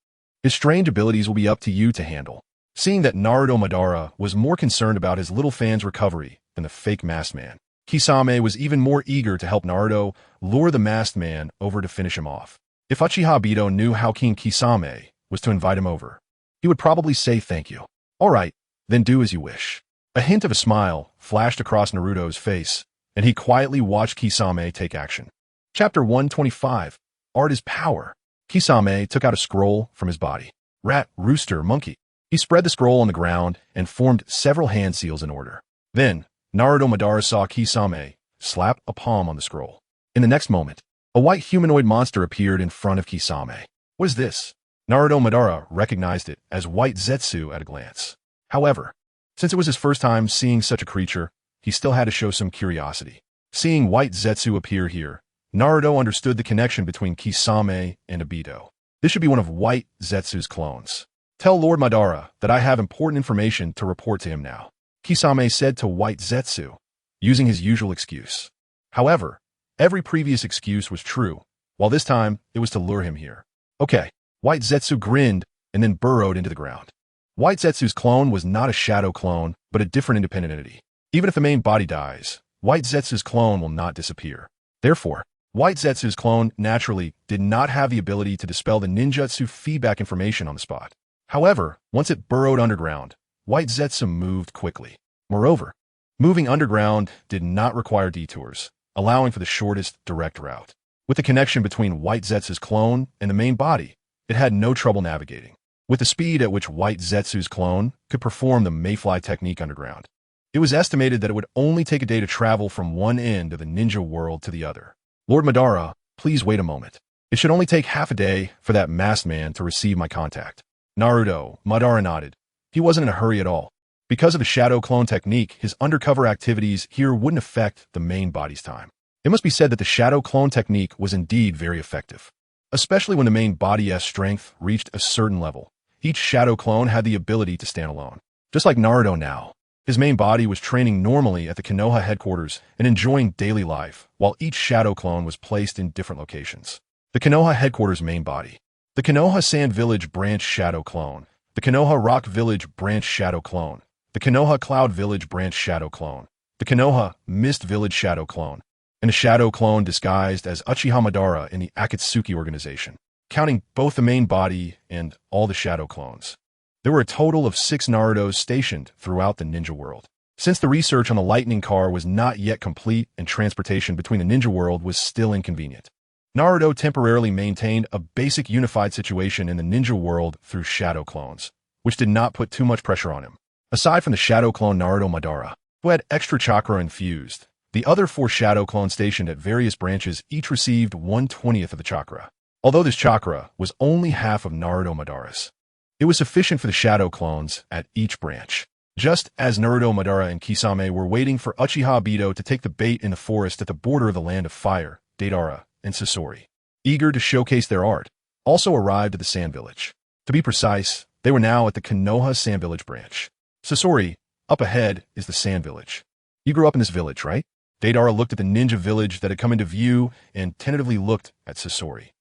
his strange abilities will be up to you to handle. Seeing that Naruto Madara was more concerned about his little fan's recovery than the fake masked man, Kisame was even more eager to help Naruto lure the masked man over to finish him off. If Uchiha Obito knew how keen Kisame was to invite him over, he would probably say thank you. All right, then do as you wish. A hint of a smile flashed across Naruto's face, and he quietly watched Kisame take action. Chapter 125, Art is Power. Kisame took out a scroll from his body. Rat, rooster, monkey. He spread the scroll on the ground and formed several hand seals in order. Then, Naruto Madara saw Kisame slap a palm on the scroll. In the next moment, a white humanoid monster appeared in front of Kisame. What is this? Naruto Madara recognized it as White Zetsu at a glance. However, since it was his first time seeing such a creature, he still had to show some curiosity. Seeing White Zetsu appear here, Naruto understood the connection between Kisame and Obito. This should be one of White Zetsu's clones. Tell Lord Madara that I have important information to report to him now, Kisame said to White Zetsu, using his usual excuse. However, every previous excuse was true, while this time it was to lure him here. Okay, White Zetsu grinned and then burrowed into the ground. White Zetsu's clone was not a shadow clone, but a different independent entity. Even if the main body dies, White Zetsu's clone will not disappear. Therefore, White Zetsu's clone naturally did not have the ability to dispel the ninjutsu feedback information on the spot. However, once it burrowed underground, White Zetsu moved quickly. Moreover, moving underground did not require detours, allowing for the shortest direct route. With the connection between White Zetsu's clone and the main body, it had no trouble navigating. With the speed at which White Zetsu's clone could perform the Mayfly technique underground, it was estimated that it would only take a day to travel from one end of the ninja world to the other. Lord Madara, please wait a moment. It should only take half a day for that masked man to receive my contact. Naruto Madara nodded. He wasn't in a hurry at all. Because of the shadow clone technique, his undercover activities here wouldn't affect the main body's time. It must be said that the shadow clone technique was indeed very effective, especially when the main body's strength reached a certain level. Each shadow clone had the ability to stand alone. Just like Naruto now, his main body was training normally at the Konoha headquarters and enjoying daily life, while each shadow clone was placed in different locations. The Konoha headquarters main body. The Konoha Sand Village branch shadow clone. The Konoha Rock Village branch shadow clone. The Konoha Cloud Village branch shadow clone. The Konoha Mist Village shadow clone. And a shadow clone disguised as Uchiha Madara in the Akatsuki organization, counting both the main body and all the shadow clones. There were a total of 6 Narutos stationed throughout the ninja world. Since the research on the lightning car was not yet complete and transportation between the ninja world was still inconvenient, Naruto temporarily maintained a basic unified situation in the ninja world through shadow clones, which did not put too much pressure on him. Aside from the shadow clone Naruto Madara, who had extra chakra infused, the other 4 shadow clones stationed at various branches each received 1/20th of the chakra. Although this chakra was only half of Naruto Madara's, it was sufficient for the shadow clones at each branch. Just as Naruto Madara and Kisame were waiting for Uchiha Obito to take the bait in the forest at the border of the Land of Fire, Deidara and Sasori, eager to showcase their art, also arrived at the Sand Village. To be precise, they were now at the Konoha Sand Village branch. Sasori, up ahead, is the Sand Village. You grew up in this village, right? Deidara looked at the ninja village that had come into view and tentatively looked at Sasori.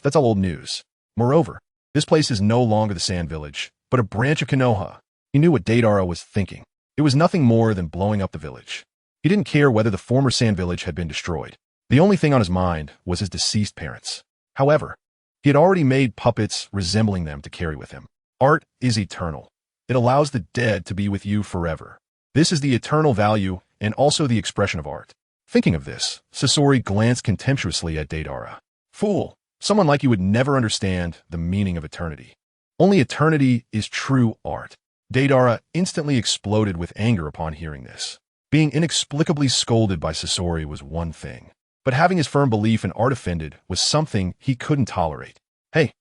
That's all old news. Moreover, this place is no longer the Sand Village, but a branch of Konoha. He knew what Deidara was thinking. It was nothing more than blowing up the village. He didn't care whether the former Sand Village had been destroyed. The only thing on his mind was his deceased parents. However, he had already made puppets resembling them to carry with him. Art is eternal. It allows the dead to be with you forever. This is the eternal value and also the expression of art. Thinking of this, Sasori glanced contemptuously at Deidara. Fool, someone like you would never understand the meaning of eternity. Only eternity is true art. Deidara instantly exploded with anger upon hearing this. Being inexplicably scolded by Sasori was one thing, but having his firm belief in art offended was something he couldn't tolerate. Hey,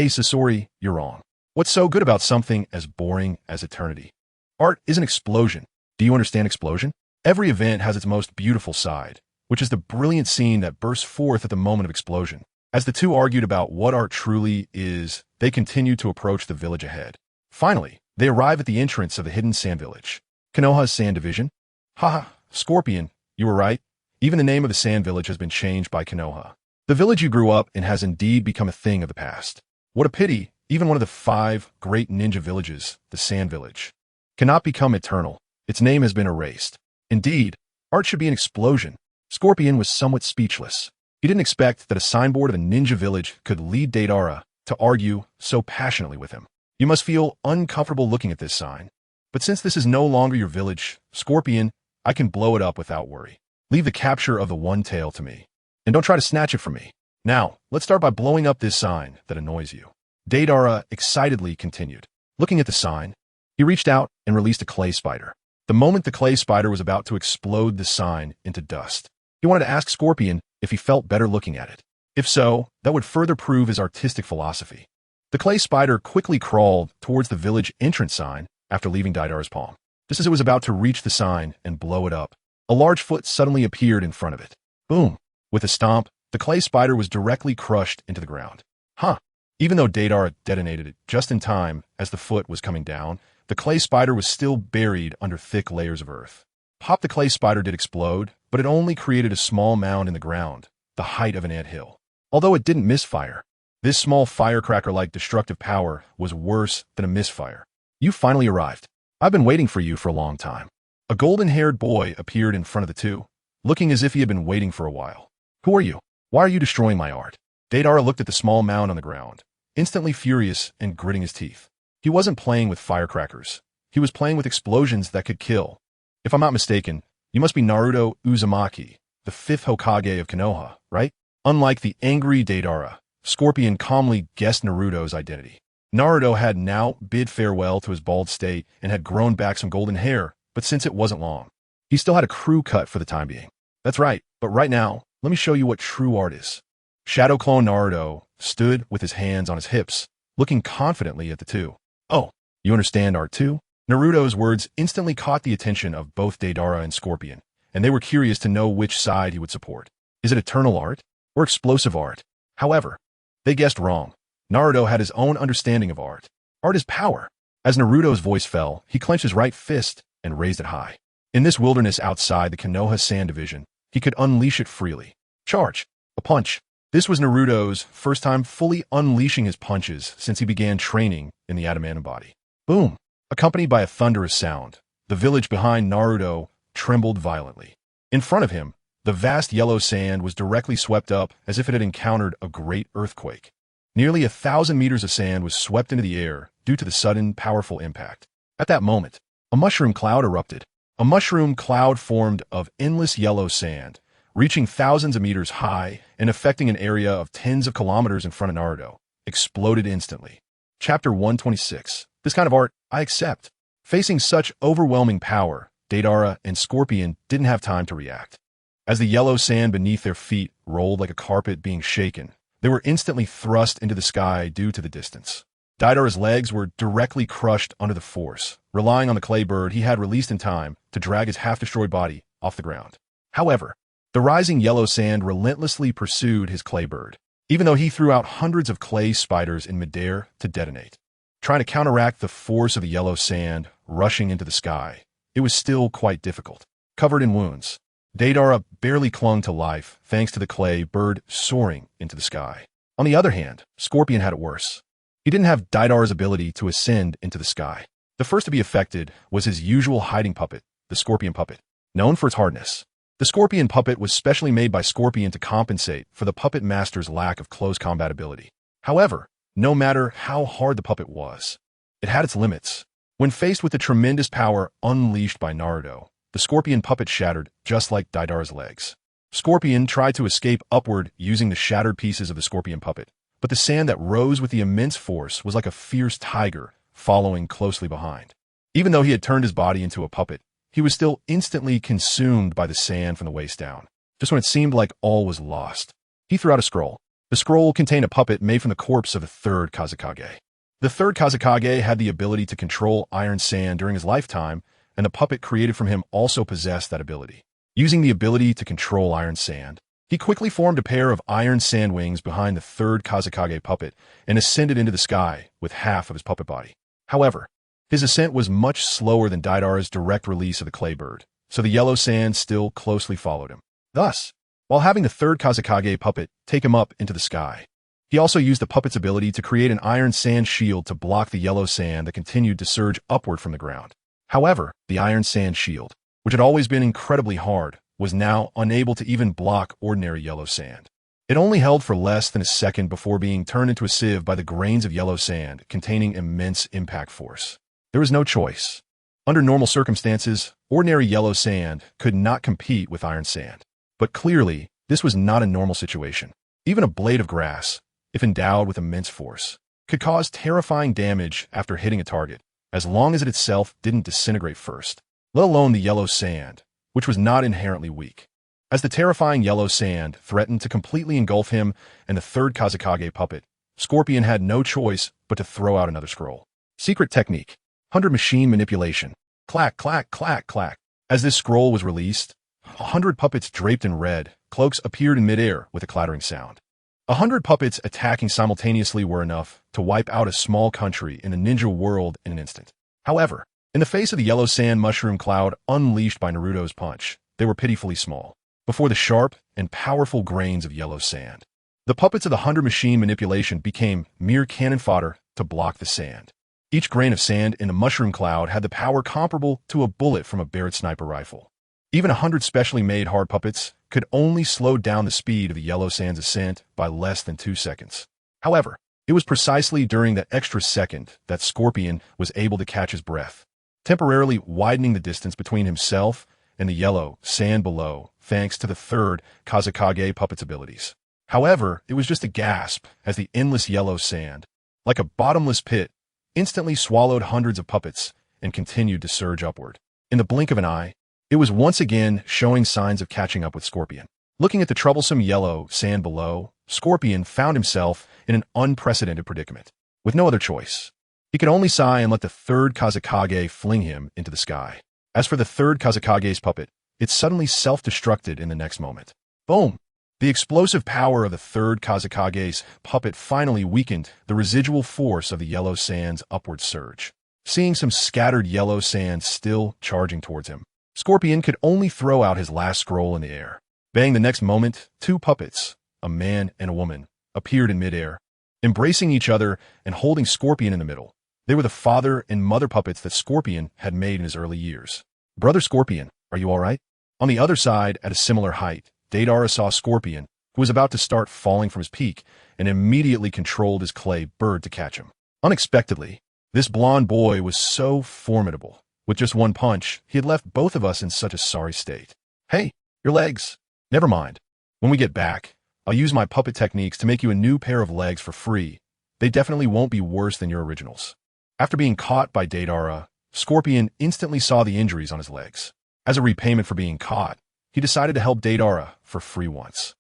Sasori, you're wrong. What's so good about something as boring as eternity? Art is an explosion. Do you understand explosion? Every event has its most beautiful side, which is the brilliant scene that bursts forth at the moment of explosion. As the two argued about what art truly is, they continued to approach the village ahead. Finally, they arrive at the entrance of the hidden sand village. Konoha's Sand Division? Haha, Scorpion, you were right. Even the name of the sand village has been changed by Konoha. The village you grew up in has indeed become a thing of the past. What a pity, even one of the 5 great ninja villages, the Sand Village, cannot become eternal. Its name has been erased. Indeed, art should be an explosion. Scorpion was somewhat speechless. He didn't expect that a signboard of a ninja village could lead Deidara to argue so passionately with him. You must feel uncomfortable looking at this sign. But since this is no longer your village, Scorpion, I can blow it up without worry. Leave the capture of the One Tail to me. And don't try to snatch it from me. Now, let's start by blowing up this sign that annoys you. Deidara excitedly continued. Looking at the sign, he reached out and released a clay spider. The moment the clay spider was about to explode the sign into dust, he wanted to ask Scorpion if he felt better looking at it. If so, that would further prove his artistic philosophy. The clay spider quickly crawled towards the village entrance sign after leaving Deidara's palm. Just as it was about to reach the sign and blow it up, a large foot suddenly appeared in front of it. Boom! With a stomp, the clay spider was directly crushed into the ground. Even though Deidara detonated it just in time as the foot was coming down, the clay spider was still buried under thick layers of earth. Pop the clay spider did explode, but it only created a small mound in the ground, the height of an anthill. Although it didn't misfire, this small firecracker-like destructive power was worse than a misfire. You finally arrived. I've been waiting for you for a long time. A golden-haired boy appeared in front of the two, looking as if he had been waiting for a while. Who are you? Why are you destroying my art? Deidara looked at the small mound on the ground, instantly furious and gritting his teeth. He wasn't playing with firecrackers. He was playing with explosions that could kill. If I'm not mistaken, you must be Naruto Uzumaki, the 5th Hokage of Konoha, right? Unlike the angry Deidara, Scorpion calmly guessed Naruto's identity. Naruto had now bid farewell to his bald state and had grown back some golden hair, but since it wasn't long, he still had a crew cut for the time being. That's right, but right now, let me show you what true art is. Shadow Clone Naruto stood with his hands on his hips, looking confidently at the two. Oh, you understand art too? Naruto's words instantly caught the attention of both Deidara and Scorpion, and they were curious to know which side he would support. Is it eternal art or explosive art? However, they guessed wrong. Naruto had his own understanding of art. Art is power. As Naruto's voice fell, he clenched his right fist and raised it high. In this wilderness outside the Konoha Sand Division, he could unleash it freely. Charge. A punch. This was Naruto's first time fully unleashing his punches since he began training in the Adamantine Body. Boom! Accompanied by a thunderous sound, the village behind Naruto trembled violently. In front of him, the vast yellow sand was directly swept up as if it had encountered a great earthquake. Nearly 1,000 meters of sand was swept into the air due to the sudden, powerful impact. At that moment, a mushroom cloud erupted. A mushroom cloud formed of endless yellow sand, reaching thousands of meters high and affecting an area of tens of kilometers in front of Naruto, exploded instantly. Chapter 126. This kind of art, I accept. Facing such overwhelming power, Deidara and Scorpion didn't have time to react. As the yellow sand beneath their feet rolled like a carpet being shaken, they were instantly thrust into the sky due to the distance. Deidara's legs were directly crushed under the force, relying on the clay bird he had released in time to drag his half-destroyed body off the ground. However, the rising yellow sand relentlessly pursued his clay bird, even though he threw out hundreds of clay spiders in midair to detonate. Trying to counteract the force of the yellow sand rushing into the sky, it was still quite difficult. Covered in wounds, Deidara barely clung to life thanks to the clay bird soaring into the sky. On the other hand, Scorpion had it worse. He didn't have Deidara's ability to ascend into the sky. The first to be affected was his usual hiding puppet, the Scorpion puppet. Known for its hardness, the Scorpion puppet was specially made by Scorpion to compensate for the puppet master's lack of close combat ability. However, no matter how hard the puppet was, it had its limits. When faced with the tremendous power unleashed by Naruto, the Scorpion puppet shattered just like Deidara's legs. Scorpion tried to escape upward using the shattered pieces of the Scorpion puppet, but the sand that rose with the immense force was like a fierce tiger following closely behind. Even though he had turned his body into a puppet, he was still instantly consumed by the sand from the waist down. Just when it seemed like all was lost, he threw out a scroll. The scroll contained a puppet made from the corpse of the third Kazekage. The third Kazekage had the ability to control iron sand during his lifetime, and the puppet created from him also possessed that ability. Using the ability to control iron sand, he quickly formed a pair of iron sand wings behind the third Kazekage puppet and ascended into the sky with half of his puppet body. However, his ascent was much slower than Deidara's direct release of the clay bird, so the yellow sand still closely followed him. Thus, while having the third Kazekage puppet take him up into the sky, he also used the puppet's ability to create an iron sand shield to block the yellow sand that continued to surge upward from the ground. However, the iron sand shield, which had always been incredibly hard, was now unable to even block ordinary yellow sand. It only held for less than a second before being turned into a sieve by the grains of yellow sand containing immense impact force. There was no choice. Under normal circumstances, ordinary yellow sand could not compete with iron sand. But clearly, this was not a normal situation. Even a blade of grass, if endowed with immense force, could cause terrifying damage after hitting a target, as long as it itself didn't disintegrate first, let alone the yellow sand, which was not inherently weak. As the terrifying yellow sand threatened to completely engulf him and the third Kazekage puppet, Scorpion had no choice but to throw out another scroll. Secret technique. 100 machine manipulation. Clack, clack, clack, clack. As this scroll was released, 100 puppets draped in red cloaks appeared in midair with a clattering sound. 100 puppets attacking simultaneously were enough to wipe out a small country in the ninja world in an instant. However, in the face of the yellow sand mushroom cloud unleashed by Naruto's punch, they were pitifully small before the sharp and powerful grains of yellow sand. The puppets of the 100 machine manipulation became mere cannon fodder to block the sand. Each grain of sand in the mushroom cloud had the power comparable to a bullet from a Barrett sniper rifle. Even 100 specially made hard puppets could only slow down the speed of the yellow sand's ascent by less than 2 seconds. However, it was precisely during that extra second that Scorpion was able to catch his breath, temporarily widening the distance between himself and the yellow sand below, thanks to the third Kazekage puppet's abilities. However, it was just a gasp as the endless yellow sand, like a bottomless pit, instantly swallowed hundreds of puppets and continued to surge upward. In the blink of an eye, it was once again showing signs of catching up with Scorpion. Looking at the troublesome yellow sand below, Scorpion found himself in an unprecedented predicament. With no other choice, he could only sigh and let the third Kazekage fling him into the sky. As for the third Kazekage's puppet, it suddenly self-destructed in the next moment. Boom! The explosive power of the third Kazekage's puppet finally weakened the residual force of the yellow sand's upward surge. Seeing some scattered yellow sand still charging towards him, Scorpion could only throw out his last scroll in the air. Bang, the next moment, 2 puppets, a man and a woman, appeared in midair, embracing each other and holding Scorpion in the middle. They were the father and mother puppets that Scorpion had made in his early years. Brother Scorpion, are you all right? On the other side, at a similar height, Deidara saw Scorpion, who was about to start falling from his peak, and immediately controlled his clay bird to catch him. Unexpectedly, this blond boy was so formidable With just one punch, he had left both of us in such a sorry state. Hey, your legs. Never mind. When we get back, I'll use my puppet techniques to make you a new pair of legs for free. They definitely won't be worse than your originals. After being caught by Deidara, Scorpion instantly saw the injuries on his legs. As a repayment for being caught, he decided to help Deidara for free once.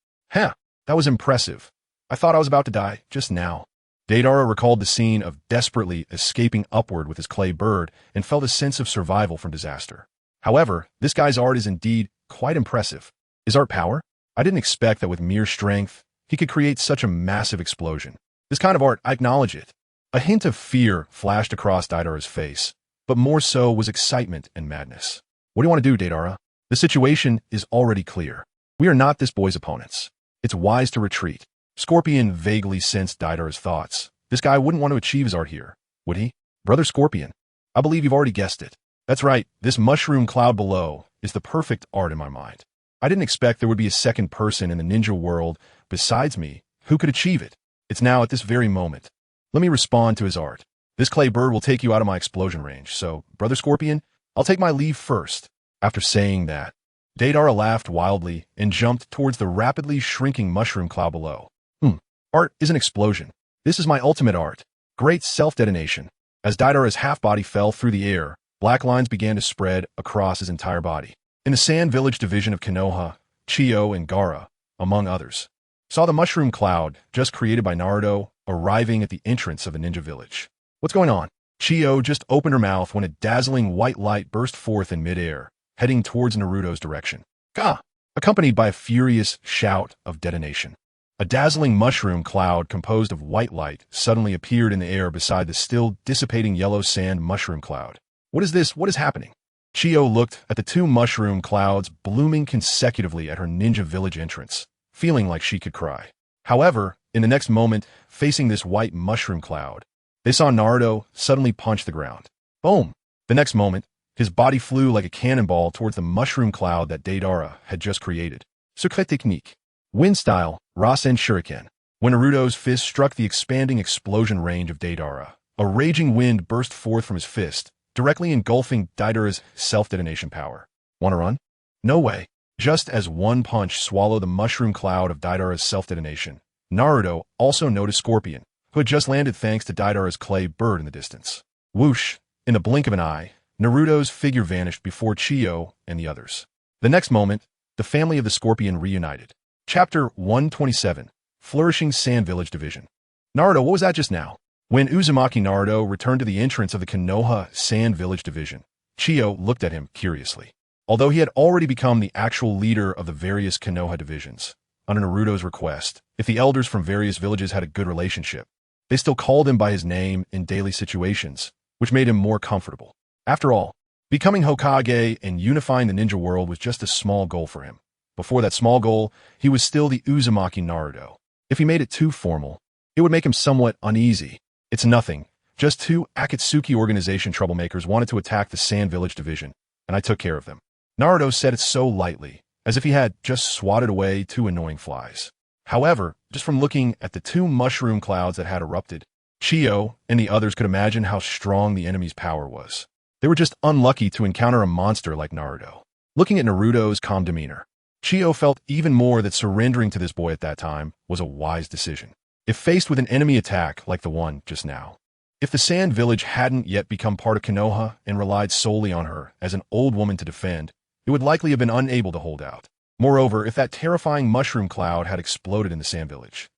That was impressive. I thought I was about to die just now. Deidara recalled the scene of desperately escaping upward with his clay bird and felt a sense of survival from disaster. However, this guy's art is indeed quite impressive. Is art power? I didn't expect that with mere strength, he could create such a massive explosion. This kind of art, I acknowledge it. A hint of fear flashed across Deidara's face, but more so was excitement and madness. What do you want to do, Deidara? The situation is already clear. We are not this boy's opponents. It's wise to retreat. Scorpion vaguely sensed Deidara's thoughts. This guy wouldn't want to achieve his art here, would he? Brother Scorpion, I believe you've already guessed it. That's right, this mushroom cloud below is the perfect art in my mind. I didn't expect there would be a second person in the ninja world besides me who could achieve it. It's now at this very moment. Let me respond to his art. This clay bird will take you out of my explosion range, so, Brother Scorpion, I'll take my leave first. After saying that, Deidara laughed wildly and jumped towards the rapidly shrinking mushroom cloud below. Art is an explosion. This is my ultimate art. Great self-detonation. As Deidara's half-body fell through the air, black lines began to spread across his entire body. In the Sand Village division of Konoha, Chiyo and Gaara, among others, saw the mushroom cloud just created by Naruto arriving at the entrance of the ninja village. What's going on? Chiyo just opened her mouth when a dazzling white light burst forth in midair, heading towards Naruto's direction. Gah! Accompanied by a furious shout of detonation. A dazzling mushroom cloud composed of white light suddenly appeared in the air beside the still dissipating yellow sand mushroom cloud. What is this? What is happening? Chiyo looked at the two mushroom clouds blooming consecutively at her ninja village entrance, feeling like she could cry. However, in the next moment, facing this white mushroom cloud, they saw Naruto suddenly punch the ground. Boom! The next moment, his body flew like a cannonball towards the mushroom cloud that Deidara had just created. Secret technique. Wind style, Rasen Shuriken. When Naruto's fist struck the expanding explosion range of Deidara, a raging wind burst forth from his fist, directly engulfing Deidara's self-detonation power. Want to run? No way. Just as one punch swallowed the mushroom cloud of Deidara's self-detonation, Naruto also noticed Scorpion, who had just landed thanks to Deidara's clay bird in the distance. Whoosh! In the blink of an eye, Naruto's figure vanished before Chiyo and the others. The next moment, the family of the Scorpion reunited. Chapter 127, Flourishing Sand Village Division. Naruto, what was that just now? When Uzumaki Naruto returned to the entrance of the Konoha Sand Village Division, Chiyo looked at him curiously. Although he had already become the actual leader of the various Konoha divisions, under Naruto's request, if the elders from various villages had a good relationship, they still called him by his name in daily situations, which made him more comfortable. After all, becoming Hokage and unifying the ninja world was just a small goal for him. Before that small goal, he was still the Uzumaki Naruto. If he made it too formal, it would make him somewhat uneasy. It's nothing. Just two Akatsuki organization troublemakers wanted to attack the Sand Village Division, and I took care of them. Naruto said it so lightly, as if he had just swatted away two annoying flies. However, just from looking at the two mushroom clouds that had erupted, Chiyo and the others could imagine how strong the enemy's power was. They were just unlucky to encounter a monster like Naruto. Looking at Naruto's calm demeanor, Chiyo felt even more that surrendering to this boy at that time was a wise decision. If faced with an enemy attack like the one just now, if the Sand Village hadn't yet become part of Konoha and relied solely on her as an old woman to defend, it would likely have been unable to hold out. Moreover, if that terrifying mushroom cloud had exploded in the Sand Village,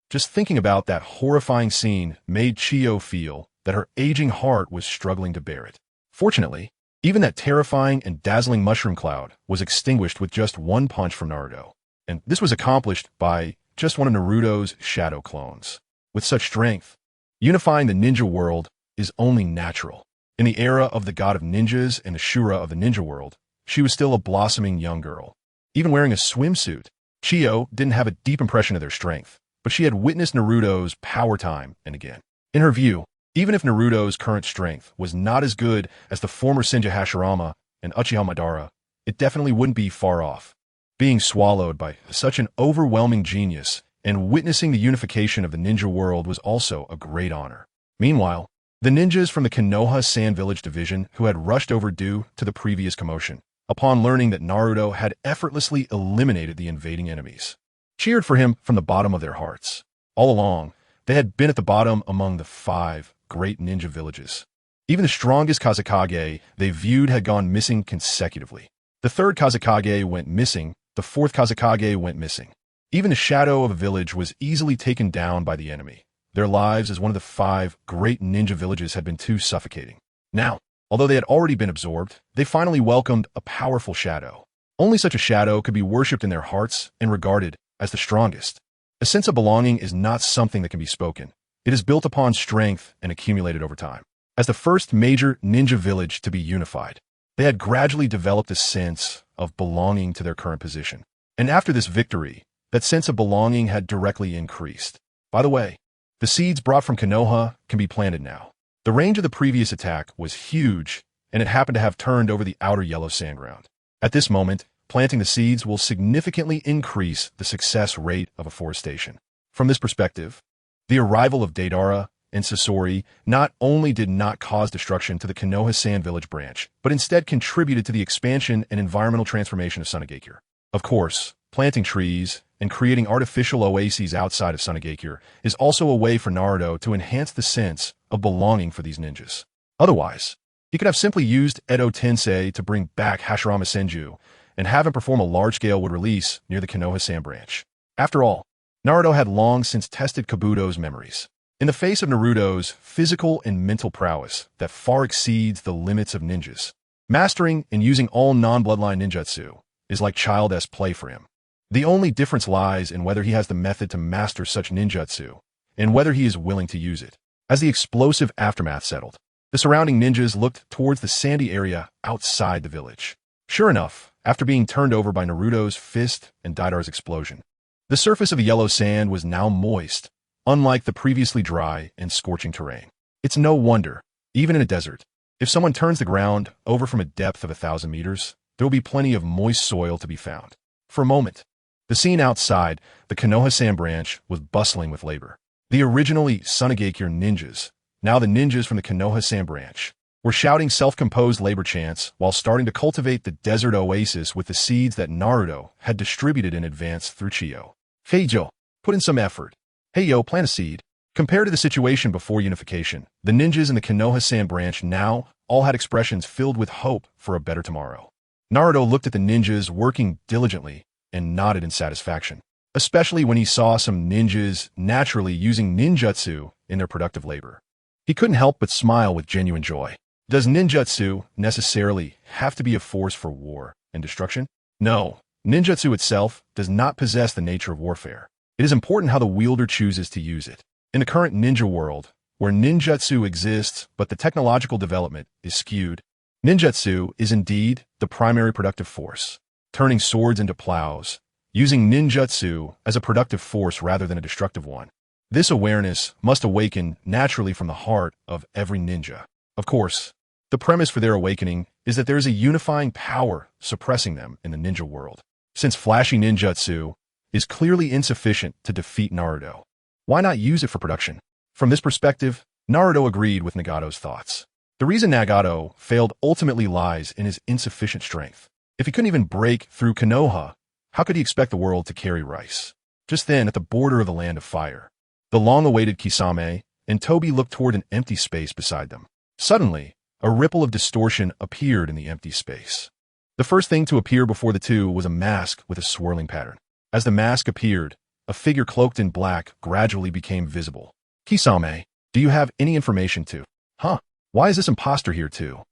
just thinking about that horrifying scene made Chiyo feel that her aging heart was struggling to bear it. Fortunately, even that terrifying and dazzling mushroom cloud was extinguished with just one punch from Naruto, and this was accomplished by just one of Naruto's shadow clones. With such strength, unifying the ninja world is only natural. In the era of the god of ninjas and the Shura of the ninja world, she was still a blossoming young girl. Even wearing a swimsuit, Chiyo didn't have a deep impression of their strength, but she had witnessed Naruto's power time and again. In her view, even if Naruto's current strength was not as good as the former Senju Hashirama and Uchiha Madara, it definitely wouldn't be far off. Being swallowed by such an overwhelming genius and witnessing the unification of the ninja world was also a great honor. Meanwhile, The ninjas from the Konoha Sand Village Division who had rushed over due to the previous commotion, upon learning that Naruto had effortlessly eliminated the invading enemies, cheered for him from the bottom of their hearts. All along, they had been at the bottom among the 5 great ninja villages. Even the strongest Kazekage they viewed had gone missing consecutively. The 3rd Kazekage went missing, the 4th Kazekage went missing. Even the shadow of a village was easily taken down by the enemy. Their lives as one of the 5 great ninja villages had been too suffocating. Now, although they had already been absorbed, they finally welcomed a powerful shadow. Only such a shadow could be worshipped in their hearts and regarded as the strongest. A sense of belonging is not something that can be spoken. It is built upon strength and accumulated over time. As the first major ninja village to be unified, they had gradually developed a sense of belonging to their current position. And after this victory, that sense of belonging had directly increased. By the way, the seeds brought from Konoha can be planted now. The range of the previous attack was huge, and it happened to have turned over the outer yellow sand ground. At this moment, planting the seeds will significantly increase the success rate of afforestation. From this perspective, the arrival of Deidara and Sasori not only did not cause destruction to the Konoha Sand Village branch, but instead contributed to the expansion and environmental transformation of Sunagakure. Of course, planting trees and creating artificial oases outside of Sunagakure is also a way for Naruto to enhance the sense of belonging for these ninjas. Otherwise, he could have simply used Edo Tensei to bring back Hashirama Senju and have him perform a large-scale wood release near the Konoha Sand branch. After all, Naruto had long since tested Kabuto's memories. In the face of Naruto's physical and mental prowess that far exceeds the limits of ninjas, mastering and using all non-bloodline ninjutsu is like child-esque play for him. The only difference lies in whether he has the method to master such ninjutsu and whether he is willing to use it. As the explosive aftermath settled, the surrounding ninjas looked towards the sandy area outside the village. Sure enough, after being turned over by Naruto's fist and Deidara's explosion, the surface of the yellow sand was now moist, unlike the previously dry and scorching terrain. It's no wonder, even in a desert, if someone turns the ground over from a depth of 1,000 meters, there will be plenty of moist soil to be found. For a moment, the scene outside the Konoha Sand branch was bustling with labor. The originally Sunagakure ninjas, now the ninjas from the Konoha Sand branch, were shouting self-composed labor chants while starting to cultivate the desert oasis with the seeds that Naruto had distributed in advance through Chiyo. Hey Joe, put in some effort. Hey yo, plant a seed. Compared to the situation before unification, the ninjas in the Konoha Sand branch now all had expressions filled with hope for a better tomorrow. Naruto looked at the ninjas working diligently and nodded in satisfaction, especially when he saw some ninjas naturally using ninjutsu in their productive labor. He couldn't help but smile with genuine joy. Does ninjutsu necessarily have to be a force for war and destruction? No, ninjutsu itself does not possess the nature of warfare. It is important how the wielder chooses to use it. In the current ninja world, where ninjutsu exists but the technological development is skewed, ninjutsu is indeed the primary productive force, turning swords into plows, using ninjutsu as a productive force rather than a destructive one. This awareness must awaken naturally from the heart of every ninja. Of course, the premise for their awakening is that there is a unifying power suppressing them in the ninja world. Since flashy ninjutsu is clearly insufficient to defeat Naruto, why not use it for production? From this perspective, Naruto agreed with Nagato's thoughts. The reason Nagato failed ultimately lies in his insufficient strength. If he couldn't even break through Konoha, how could he expect the world to carry rice? Just then, at the border of the land of fire, the long-awaited Kisame and Tobi looked toward an empty space beside them. Suddenly, a ripple of distortion appeared in the empty space. The first thing to appear before the two was a mask with a swirling pattern. As the mask appeared, a figure cloaked in black gradually became visible. Kisame, do you have any information to? Huh? Why is this imposter here too?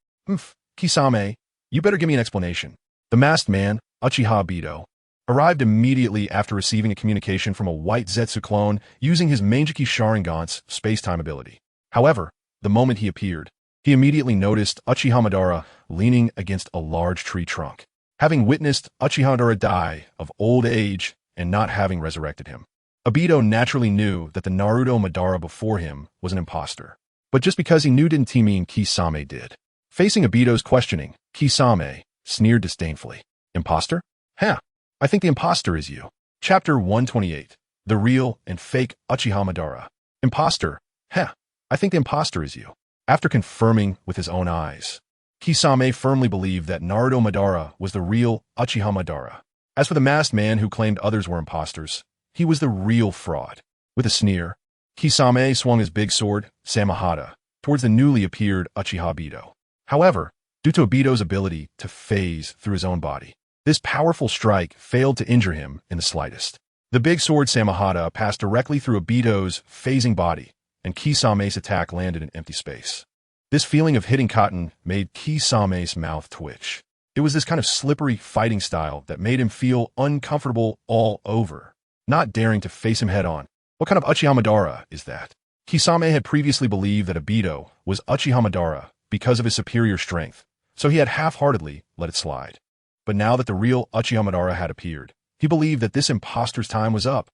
Kisame, you better give me an explanation. The masked man, Uchiha Obito, arrived immediately after receiving a communication from a white Zetsu clone using his Manjiki Sharingan's space-time ability. However, the moment he appeared, he immediately noticed Uchiha Madara leaning against a large tree trunk, having witnessed Uchiha Madara die of old age and not having resurrected him. Obito naturally knew that the Naruto Madara before him was an imposter. But just because he knew didn't mean Kisame did. Facing Obito's questioning, Kisame sneered disdainfully. Imposter? Huh. I think the imposter is you. Chapter 128. The real and fake Uchiha Madara. Imposter? Huh. I think the imposter is you. After confirming with his own eyes, Kisame firmly believed that Naruto Madara was the real Uchiha Madara. As for the masked man who claimed others were imposters, he was the real fraud. With a sneer, Kisame swung his big sword, Samahata, towards the newly appeared Uchiha Obito. However, due to Obito's ability to phase through his own body, this powerful strike failed to injure him in the slightest. The big sword Samahata passed directly through Obito's phasing body, and Kisame's attack landed in empty space. This feeling of hitting cotton made Kisame's mouth twitch. It was this kind of slippery fighting style that made him feel uncomfortable all over, not daring to face him head-on. What kind of Uchiha Madara is that? Kisame had previously believed that Obito was Uchiha Madara because of his superior strength, so he had half-heartedly let it slide. But now that the real Uchiha Madara had appeared, he believed that this imposter's time was up.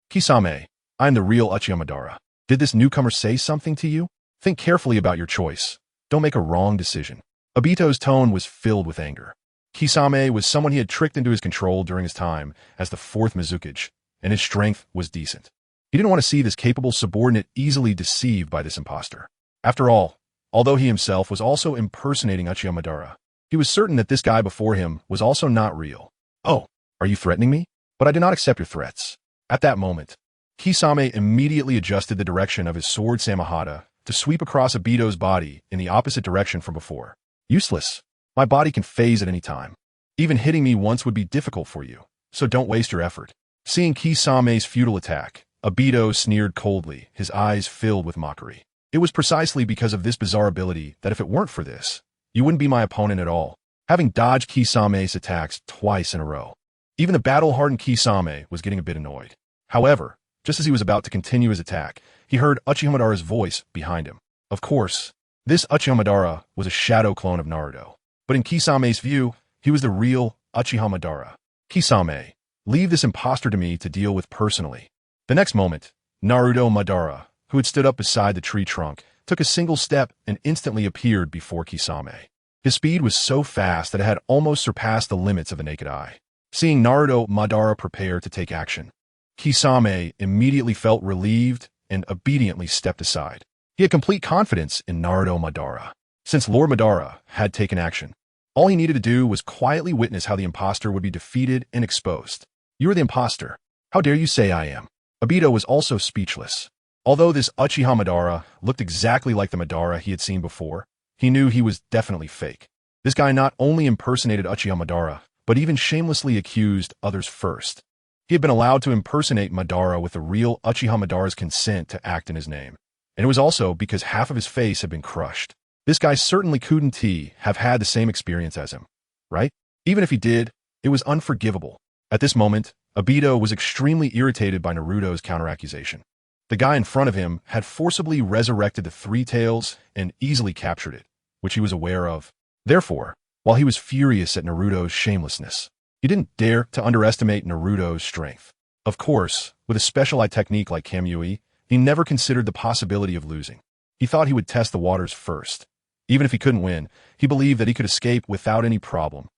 Kisame, I am the real Uchiha Madara. Did this newcomer say something to you? Think carefully about your choice. Don't make a wrong decision. Obito's tone was filled with anger. Kisame was someone he had tricked into his control during his time as the fourth Mizukage, and his strength was decent. He didn't want to see this capable subordinate easily deceived by this imposter. After all, although he himself was also impersonating Uchiha Madara, he was certain that this guy before him was also not real. Oh, are you threatening me? But I do not accept your threats. At that moment, Kisame immediately adjusted the direction of his sword Samahata to sweep across Obito's body in the opposite direction from before. Useless. My body can phase at any time. Even hitting me once would be difficult for you, so don't waste your effort. Seeing Kisame's futile attack, Obito sneered coldly, his eyes filled with mockery. It was precisely because of this bizarre ability that if it weren't for this, you wouldn't be my opponent at all, having dodged Kisame's attacks twice in a row. Even the battle-hardened Kisame was getting a bit annoyed. However, just as he was about to continue his attack, he heard Uchiha Madara's voice behind him. Of course, this Uchiha Madara was a shadow clone of Naruto, but in Kisame's view, he was the real Uchiha Madara. Kisame, leave this imposter to me to deal with personally. The next moment, Naruto Madara, who had stood up beside the tree trunk, took a single step and instantly appeared before Kisame. His speed was so fast that it had almost surpassed the limits of the naked eye. Seeing Naruto Madara prepare to take action, Kisame immediately felt relieved and obediently stepped aside. He had complete confidence in Naruto Madara. Since Lord Madara had taken action, all he needed to do was quietly witness how the imposter would be defeated and exposed. You are the imposter. How dare you say I am? Obito was also speechless. Although this Uchiha Madara looked exactly like the Madara he had seen before, he knew he was definitely fake. This guy not only impersonated Uchiha Madara, but even shamelessly accused others first. He had been allowed to impersonate Madara with the real Uchiha Madara's consent to act in his name. And it was also because half of his face had been crushed. This guy certainly couldn't have had the same experience as him, right? Even if he did, it was unforgivable. At this moment, Obito was extremely irritated by Naruto's counteraccusation. The guy in front of him had forcibly resurrected the Three Tails and easily captured it, which he was aware of. Therefore, while he was furious at Naruto's shamelessness, he didn't dare to underestimate Naruto's strength. Of course, with a specialized technique like Kamui, he never considered the possibility of losing. He thought he would test the waters first. Even if he couldn't win, he believed that he could escape without any problem.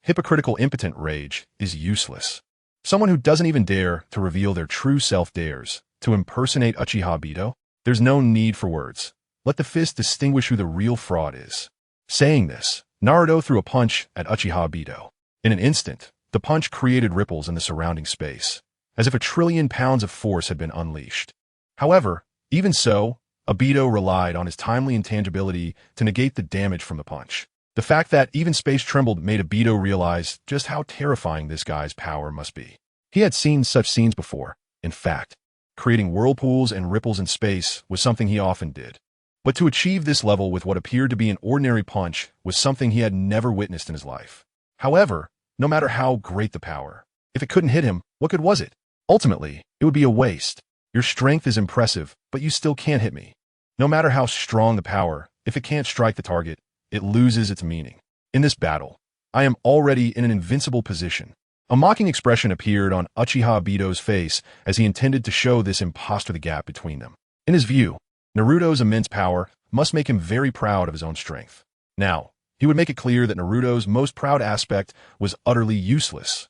Hypocritical impotent rage is useless. Someone who doesn't even dare to reveal their true self dares to impersonate Uchiha Obito? There's no need for words. Let the fist distinguish who the real fraud is. Saying this, Naruto threw a punch at Uchiha Obito. In an instant, the punch created ripples in the surrounding space, as if 1 trillion pounds of force had been unleashed. However, even so, Obito relied on his timely intangibility to negate the damage from the punch. The fact that even space trembled made Obito realize just how terrifying this guy's power must be. He had seen such scenes before. In fact, creating whirlpools and ripples in space was something he often did. But to achieve this level with what appeared to be an ordinary punch was something he had never witnessed in his life. However, no matter how great the power, if it couldn't hit him, what good was it? Ultimately, it would be a waste. Your strength is impressive, but you still can't hit me. No matter how strong the power, if it can't strike the target, it loses its meaning. In this battle, I am already in an invincible position. A mocking expression appeared on Uchiha Obito's face as he intended to show this imposter the gap between them. In his view, Naruto's immense power must make him very proud of his own strength. Now, he would make it clear that Naruto's most proud aspect was utterly useless.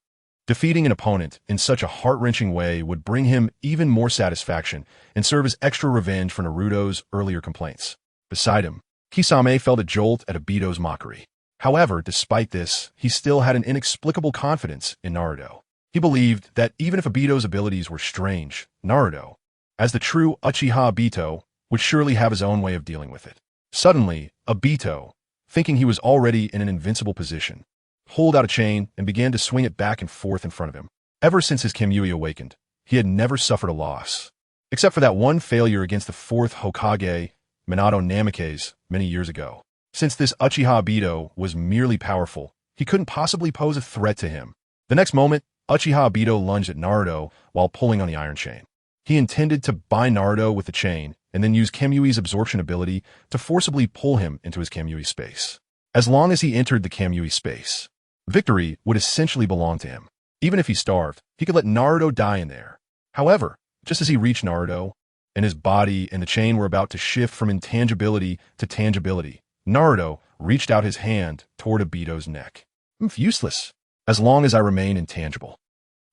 Defeating an opponent in such a heart-wrenching way would bring him even more satisfaction and serve as extra revenge for Naruto's earlier complaints. Beside him, Kisame felt a jolt at Obito's mockery. However, despite this, he still had an inexplicable confidence in Naruto. He believed that even if Obito's abilities were strange, Naruto, as the true Uchiha Obito, would surely have his own way of dealing with it. Suddenly, Obito, thinking he was already in an invincible position, pulled out a chain and began to swing it back and forth in front of him. Ever since his Kamui awakened, he had never suffered a loss, except for that one failure against the fourth Hokage, Minato Namikaze, many years ago. Since this Uchiha Obito was merely powerful, he couldn't possibly pose a threat to him. The next moment, Uchiha Obito lunged at Naruto while pulling on the iron chain. He intended to bind Naruto with the chain and then use Kamui's absorption ability to forcibly pull him into his Kamui space. As long as he entered the Kamui space, victory would essentially belong to him. Even if he starved, he could let Naruto die in there. However, just as he reached Naruto, and his body and the chain were about to shift from intangibility to tangibility, Naruto reached out his hand toward Obito's neck. "I'm useless, as long as I remain intangible."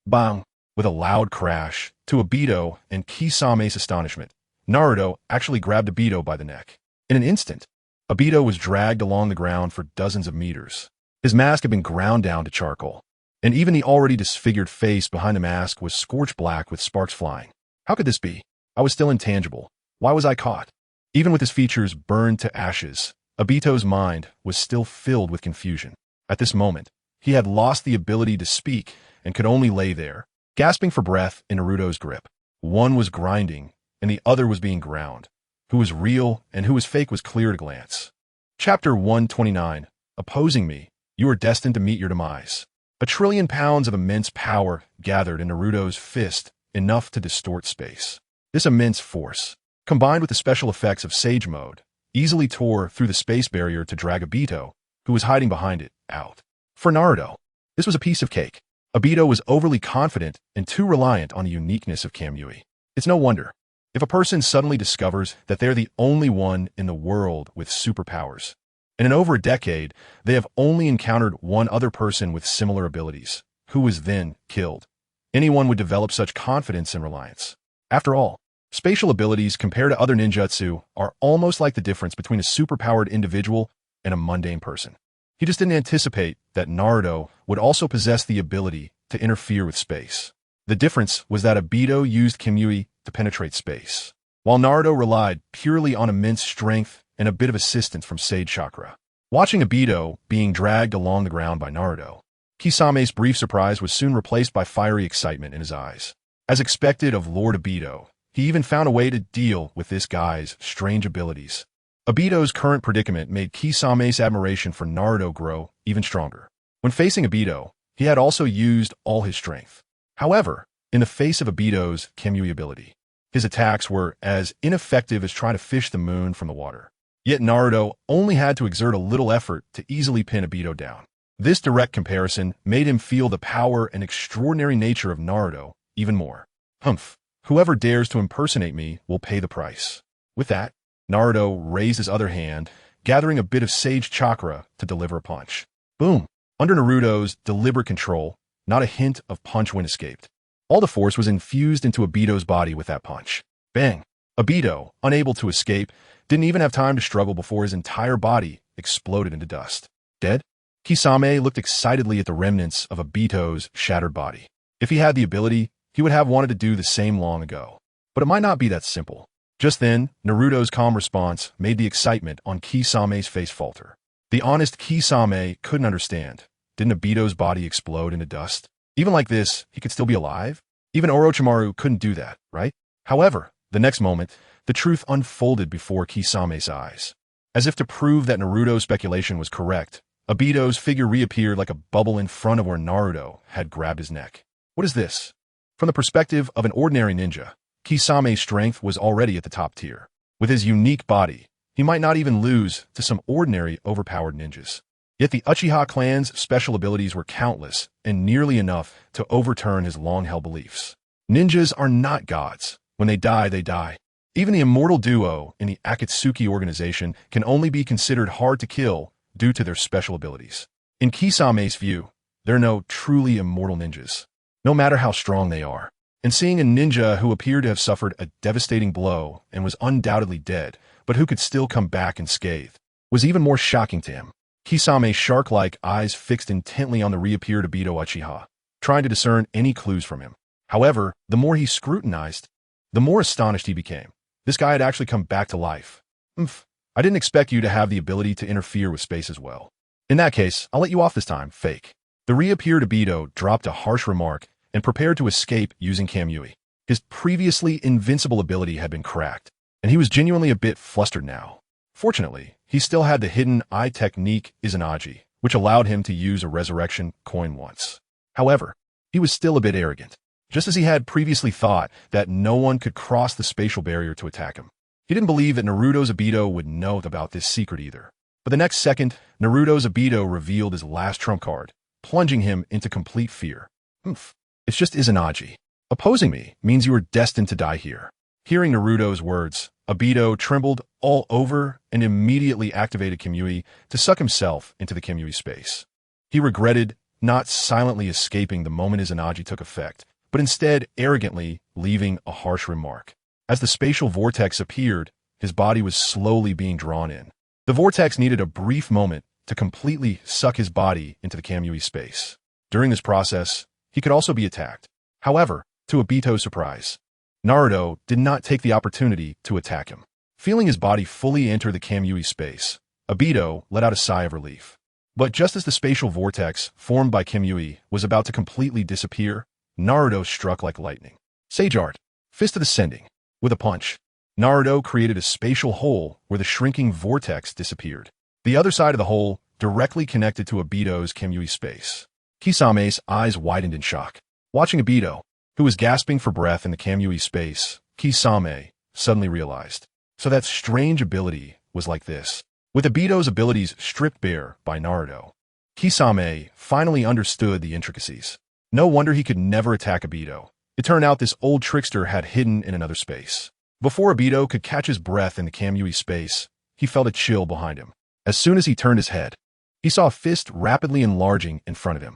Bang! With a loud crash, to Obito and Kisame's astonishment, Naruto actually grabbed Obito by the neck. In an instant, Obito was dragged along the ground for dozens of meters. His mask had been ground down to charcoal, and even the already disfigured face behind the mask was scorched black with sparks flying. How could this be? I was still intangible. Why was I caught? Even with his features burned to ashes, Obito's mind was still filled with confusion. At this moment, he had lost the ability to speak and could only lay there, gasping for breath in Naruto's grip. One was grinding, and the other was being ground. Who was real and who was fake was clear at a glance. Chapter 129. Opposing me, you are destined to meet your demise. 1,000,000,000,000 pounds of immense power gathered in Naruto's fist, enough to distort space. This immense force, combined with the special effects of Sage Mode, easily tore through the space barrier to drag Obito, who was hiding behind it, out. For Naruto, this was a piece of cake. Obito was overly confident and too reliant on the uniqueness of Kamui. It's no wonder if a person suddenly discovers that they're the only one in the world with superpowers. And in over a decade, they have only encountered one other person with similar abilities, who was then killed. Anyone would develop such confidence and reliance. After all, spatial abilities compared to other ninjutsu are almost like the difference between a superpowered individual and a mundane person. He just didn't anticipate that Naruto would also possess the ability to interfere with space. The difference was that Obito used Kamui to penetrate space, while Naruto relied purely on immense strength and a bit of assistance from Sage Chakra. Watching Obito being dragged along the ground by Naruto, Kisame's brief surprise was soon replaced by fiery excitement in his eyes. As expected of Lord Obito, he even found a way to deal with this guy's strange abilities. Obito's current predicament made Kisame's admiration for Naruto grow even stronger. When facing Obito, he had also used all his strength. However, in the face of Obito's Kamui ability, his attacks were as ineffective as trying to fish the moon from the water. Yet Naruto only had to exert a little effort to easily pin Obito down. This direct comparison made him feel the power and extraordinary nature of Naruto even more. Humph, whoever dares to impersonate me will pay the price. With that, Naruto raised his other hand, gathering a bit of Sage Chakra to deliver a punch. Boom! Under Naruto's deliberate control, not a hint of punch wind escaped. All the force was infused into Obito's body with that punch. Bang! Obito, unable to escape, didn't even have time to struggle before his entire body exploded into dust. Dead? Kisame looked excitedly at the remnants of Obito's shattered body. If he had the ability, he would have wanted to do the same long ago. But it might not be that simple. Just then, Naruto's calm response made the excitement on Kisame's face falter. The honest Kisame couldn't understand. Didn't Obito's body explode into dust? Even like this, he could still be alive? Even Orochimaru couldn't do that, right? However, the next moment, the truth unfolded before Kisame's eyes. As if to prove that Naruto's speculation was correct, Obito's figure reappeared like a bubble in front of where Naruto had grabbed his neck. What is this? From the perspective of an ordinary ninja, Kisame's strength was already at the top tier. With his unique body, he might not even lose to some ordinary overpowered ninjas. Yet the Uchiha clan's special abilities were countless and nearly enough to overturn his long-held beliefs. Ninjas are not gods. When they die, they die. Even the immortal duo in the Akatsuki organization can only be considered hard to kill due to their special abilities. In Kisame's view, there are no truly immortal ninjas. No matter how strong they are, And seeing a ninja who appeared to have suffered a devastating blow and was undoubtedly dead, but who could still come back unscathed, was even more shocking to him. Kisame's shark-like eyes fixed intently on the reappeared Obito Uchiha, trying to discern any clues from him. However, the more he scrutinized, the more astonished he became. This guy had actually come back to life. I didn't expect you to have the ability to interfere with space as well. In that case, I'll let you off this time, fake. The reappeared Obito dropped a harsh remark and prepared to escape using Kamui. His previously invincible ability had been cracked, and he was genuinely a bit flustered now. Fortunately, he still had the hidden eye technique Izanagi, which allowed him to use a resurrection coin once. However, he was still a bit arrogant, just as he had previously thought that no one could cross the spatial barrier to attack him. He didn't believe that Naruto's Obito would know about this secret either. But the next second, Naruto's Obito revealed his last trump card, plunging him into complete fear. It's just Izanagi. Opposing me means you are destined to die here. Hearing Naruto's words, Obito trembled all over and immediately activated Kamui to suck himself into the Kamui space. He regretted not silently escaping the moment Izanagi took effect, but instead arrogantly leaving a harsh remark. As the spatial vortex appeared, his body was slowly being drawn in. The vortex needed a brief moment to completely suck his body into the Kamui space. During this process, he could also be attacked. However, to Obito's surprise, Naruto did not take the opportunity to attack him. Feeling his body fully enter the Kamui space, Obito let out a sigh of relief. But just as the spatial vortex formed by Kamui was about to completely disappear, Naruto struck like lightning. Sage Art, Fist of the Sending. With a punch, Naruto created a spatial hole where the shrinking vortex disappeared. The other side of the hole directly connected to Obito's Kamui space. Kisame's eyes widened in shock. Watching Obito, who was gasping for breath in the Kamui space, Kisame suddenly realized. So that strange ability was like this. With Obito's abilities stripped bare by Naruto, Kisame finally understood the intricacies. No wonder he could never attack Obito. It turned out this old trickster had hidden in another space. Before Obito could catch his breath in the Kamui space, he felt a chill behind him. As soon as he turned his head, he saw a fist rapidly enlarging in front of him.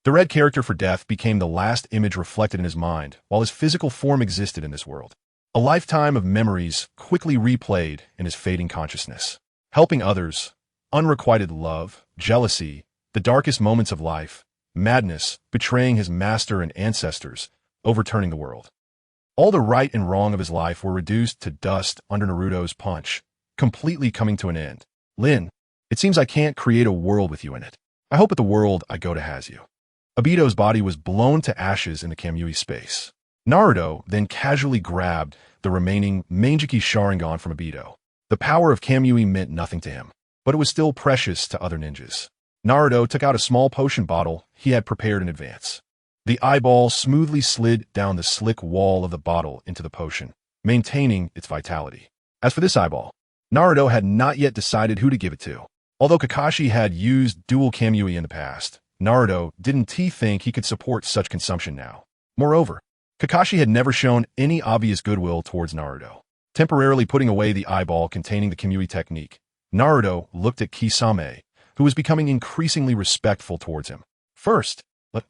The red character for death became the last image reflected in his mind while his physical form existed in this world. A lifetime of memories quickly replayed in his fading consciousness. Helping others, unrequited love, jealousy, the darkest moments of life, madness, betraying his master and ancestors, overturning the world. All the right and wrong of his life were reduced to dust under Naruto's punch, completely coming to an end. Lin, it seems I can't create a world with you in it. I hope that the world I go to has you. Obito's body was blown to ashes in the Kamui space. Naruto then casually grabbed the remaining Manjiki Sharingan from Obito. The power of Kamui meant nothing to him, but it was still precious to other ninjas. Naruto took out a small potion bottle he had prepared in advance. The eyeball smoothly slid down the slick wall of the bottle into the potion, maintaining its vitality. As for this eyeball, Naruto had not yet decided who to give it to. Although Kakashi had used dual Kamui in the past, Naruto didn't think he could support such consumption now. Moreover, Kakashi had never shown any obvious goodwill towards Naruto. Temporarily putting away the eyeball containing the Kamui technique, Naruto looked at Kisame, who was becoming increasingly respectful towards him. First,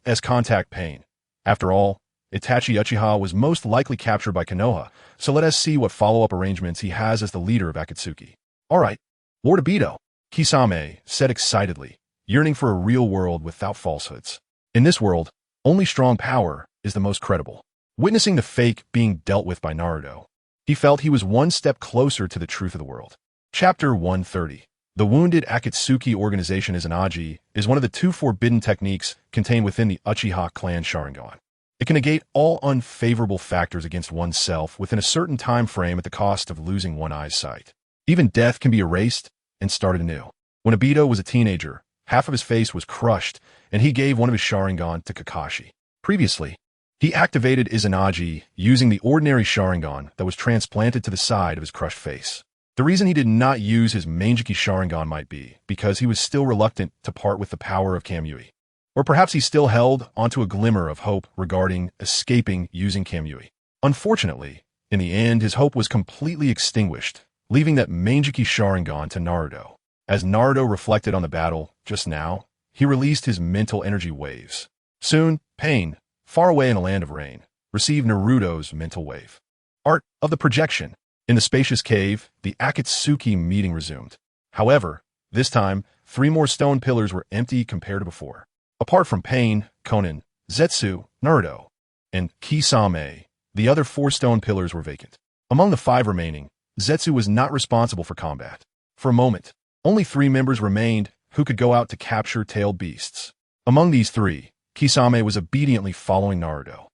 as contact pain. After all, Itachi Uchiha was most likely captured by Konoha, so let us see what follow-up arrangements he has as the leader of Akatsuki. All right, Lord Obito, Kisame said excitedly, yearning for a real world without falsehoods. In this world, only strong power is the most credible. Witnessing the fake being dealt with by Naruto, he felt he was one step closer to the truth of the world. Chapter 130. The Wounded Akatsuki Organization Izanagi is one of the 2 forbidden techniques contained within the Uchiha clan Sharingan. It can negate all unfavorable factors against oneself within a certain time frame at the cost of losing one eye's sight. Even death can be erased and started anew. When Obito was a teenager, half of his face was crushed, and he gave one of his Sharingan to Kakashi. Previously, he activated Izanagi using the ordinary Sharingan that was transplanted to the side of his crushed face. The reason he did not use his Manjiki Sharingan might be because he was still reluctant to part with the power of Kamui. Or perhaps he still held onto a glimmer of hope regarding escaping using Kamui. Unfortunately, in the end, his hope was completely extinguished, leaving that Manjiki Sharingan to Naruto. As Naruto reflected on the battle just now, he released his mental energy waves. Soon, pain, far away in a land of rain, received Naruto's mental wave. Art of the projection. In the spacious cave, the Akatsuki meeting resumed. However, this time, 3 more stone pillars were empty compared to before. Apart from Pain, Konan, Zetsu, Naruto, and Kisame, the other 4 stone pillars were vacant. Among the 5 remaining, Zetsu was not responsible for combat. For a moment, only 3 members remained who could go out to capture tailed beasts. Among these 3, Kisame was obediently following Naruto.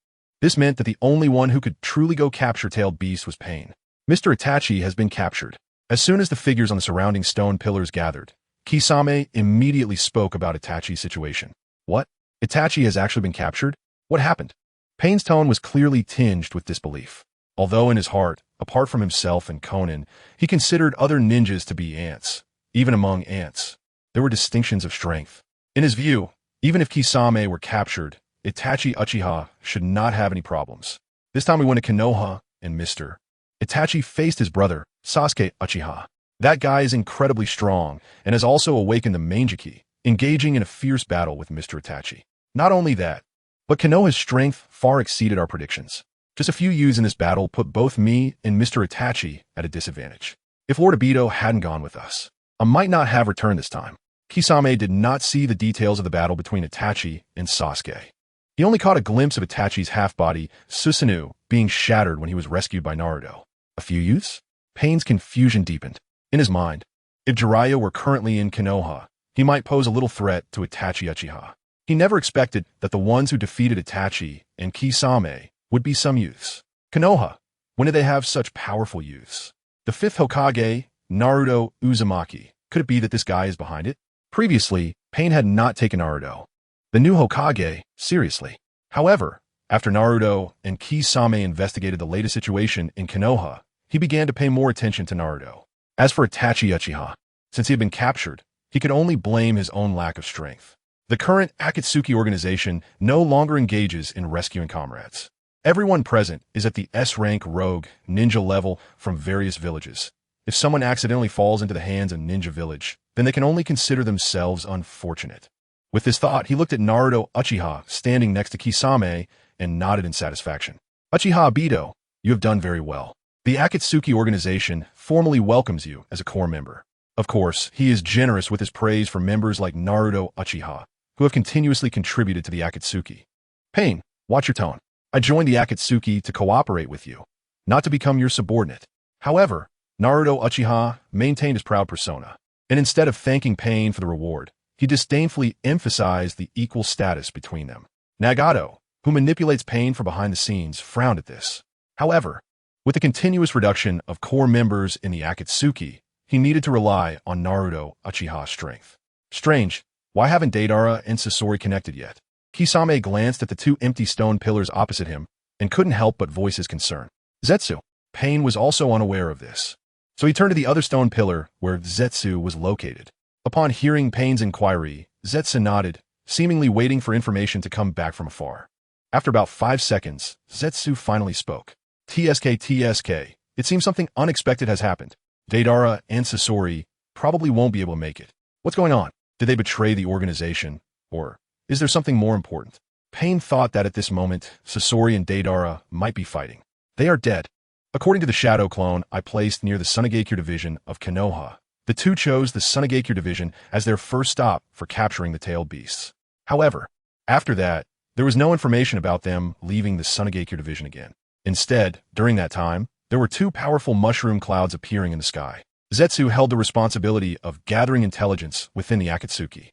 This meant that the only one who could truly go capture tailed beasts was Pain. Mr. Itachi has been captured. As soon as the figures on the surrounding stone pillars gathered, Kisame immediately spoke about Itachi's situation. What? Itachi has actually been captured? What happened? Pain's tone was clearly tinged with disbelief. Although in his heart, apart from himself and Konan, he considered other ninjas to be ants. Even among ants, there were distinctions of strength. In his view, even if Kisame were captured, Itachi Uchiha should not have any problems. This time we went to Konoha, and Mr. Itachi faced his brother, Sasuke Uchiha. That guy is incredibly strong, and has also awakened the Mangeki, engaging in a fierce battle with Mr. Itachi. Not only that, but Konoha's strength far exceeded our predictions. Just a few U's in this battle put both me and Mr. Itachi at a disadvantage. If Lord Obito hadn't gone with us, I might not have returned this time. Kisame did not see the details of the battle between Itachi and Sasuke. He only caught a glimpse of Itachi's half-body, Susanoo, being shattered when he was rescued by Naruto. A few youths? Pain's confusion deepened. In his mind, if Jiraiya were currently in Konoha, he might pose a little threat to Itachi Uchiha. He never expected that the ones who defeated Itachi and Kisame would be some youths. Konoha, when did they have such powerful youths? The 5th Hokage, Naruto Uzumaki. Could it be that this guy is behind it? Previously, Pain had not taken Naruto, the new Hokage, seriously. However, after Naruto and Kisame investigated the latest situation in Konoha, he began to pay more attention to Naruto. As for Itachi Uchiha, since he had been captured, he could only blame his own lack of strength. The current Akatsuki organization no longer engages in rescuing comrades. Everyone present is at the S-rank rogue ninja level from various villages. If someone accidentally falls into the hands of Ninja Village, then they can only consider themselves unfortunate. With this thought, he looked at Naruto Uchiha standing next to Kisame and nodded in satisfaction. Uchiha Obito, you have done very well. The Akatsuki organization formally welcomes you as a core member. Of course, he is generous with his praise for members like Naruto Uchiha, who have continuously contributed to the Akatsuki. Pain, watch your tone. I joined the Akatsuki to cooperate with you, not to become your subordinate. However, Naruto Uchiha maintained his proud persona, and instead of thanking Pain for the reward, he disdainfully emphasized the equal status between them. Nagato, who manipulates Pain from behind the scenes, frowned at this. However, with the continuous reduction of core members in the Akatsuki, he needed to rely on Naruto Uchiha's strength. Strange, why haven't Deidara and Sasori connected yet? Kisame glanced at the 2 empty stone pillars opposite him and couldn't help but voice his concern. Zetsu. Pain was also unaware of this, so he turned to the other stone pillar where Zetsu was located. Upon hearing Pain's inquiry, Zetsu nodded, seemingly waiting for information to come back from afar. After about 5 seconds, Zetsu finally spoke. TSK, it seems something unexpected has happened. Deidara and Sasori probably won't be able to make it. What's going on? Did they betray the organization? Or is there something more important? Pain thought that at this moment, Sasori and Deidara might be fighting. They are dead. According to the shadow clone I placed near the Sunagakure division of Konoha, the 2 chose the Sunagakure division as their first stop for capturing the tailed beasts. However, after that, there was no information about them leaving the Sunagakure division again. Instead, during that time, there were 2 powerful mushroom clouds appearing in the sky. Zetsu held the responsibility of gathering intelligence within the Akatsuki.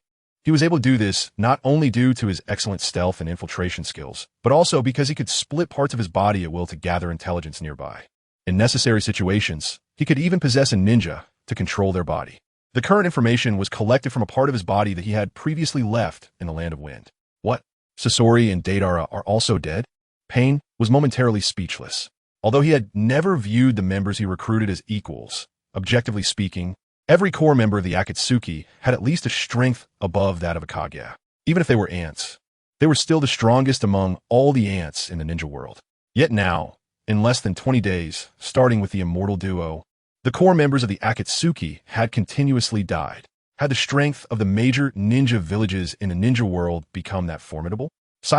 He was able to do this not only due to his excellent stealth and infiltration skills, but also because he could split parts of his body at will to gather intelligence nearby. In necessary situations, he could even possess a ninja to control their body. The current information was collected from a part of his body that he had previously left in the Land of Wind. What? Sasori and Deidara are also dead? Pain was momentarily speechless. Although he had never viewed the members he recruited as equals, objectively speaking, every core member of the Akatsuki had at least a strength above that of a Kaguya. Even if they were ants, they were still the strongest among all the ants in the ninja world. Yet now, in less than 20 days, starting with the immortal duo, the core members of the Akatsuki had continuously died. Had the strength of the major ninja villages in the ninja world become that formidable?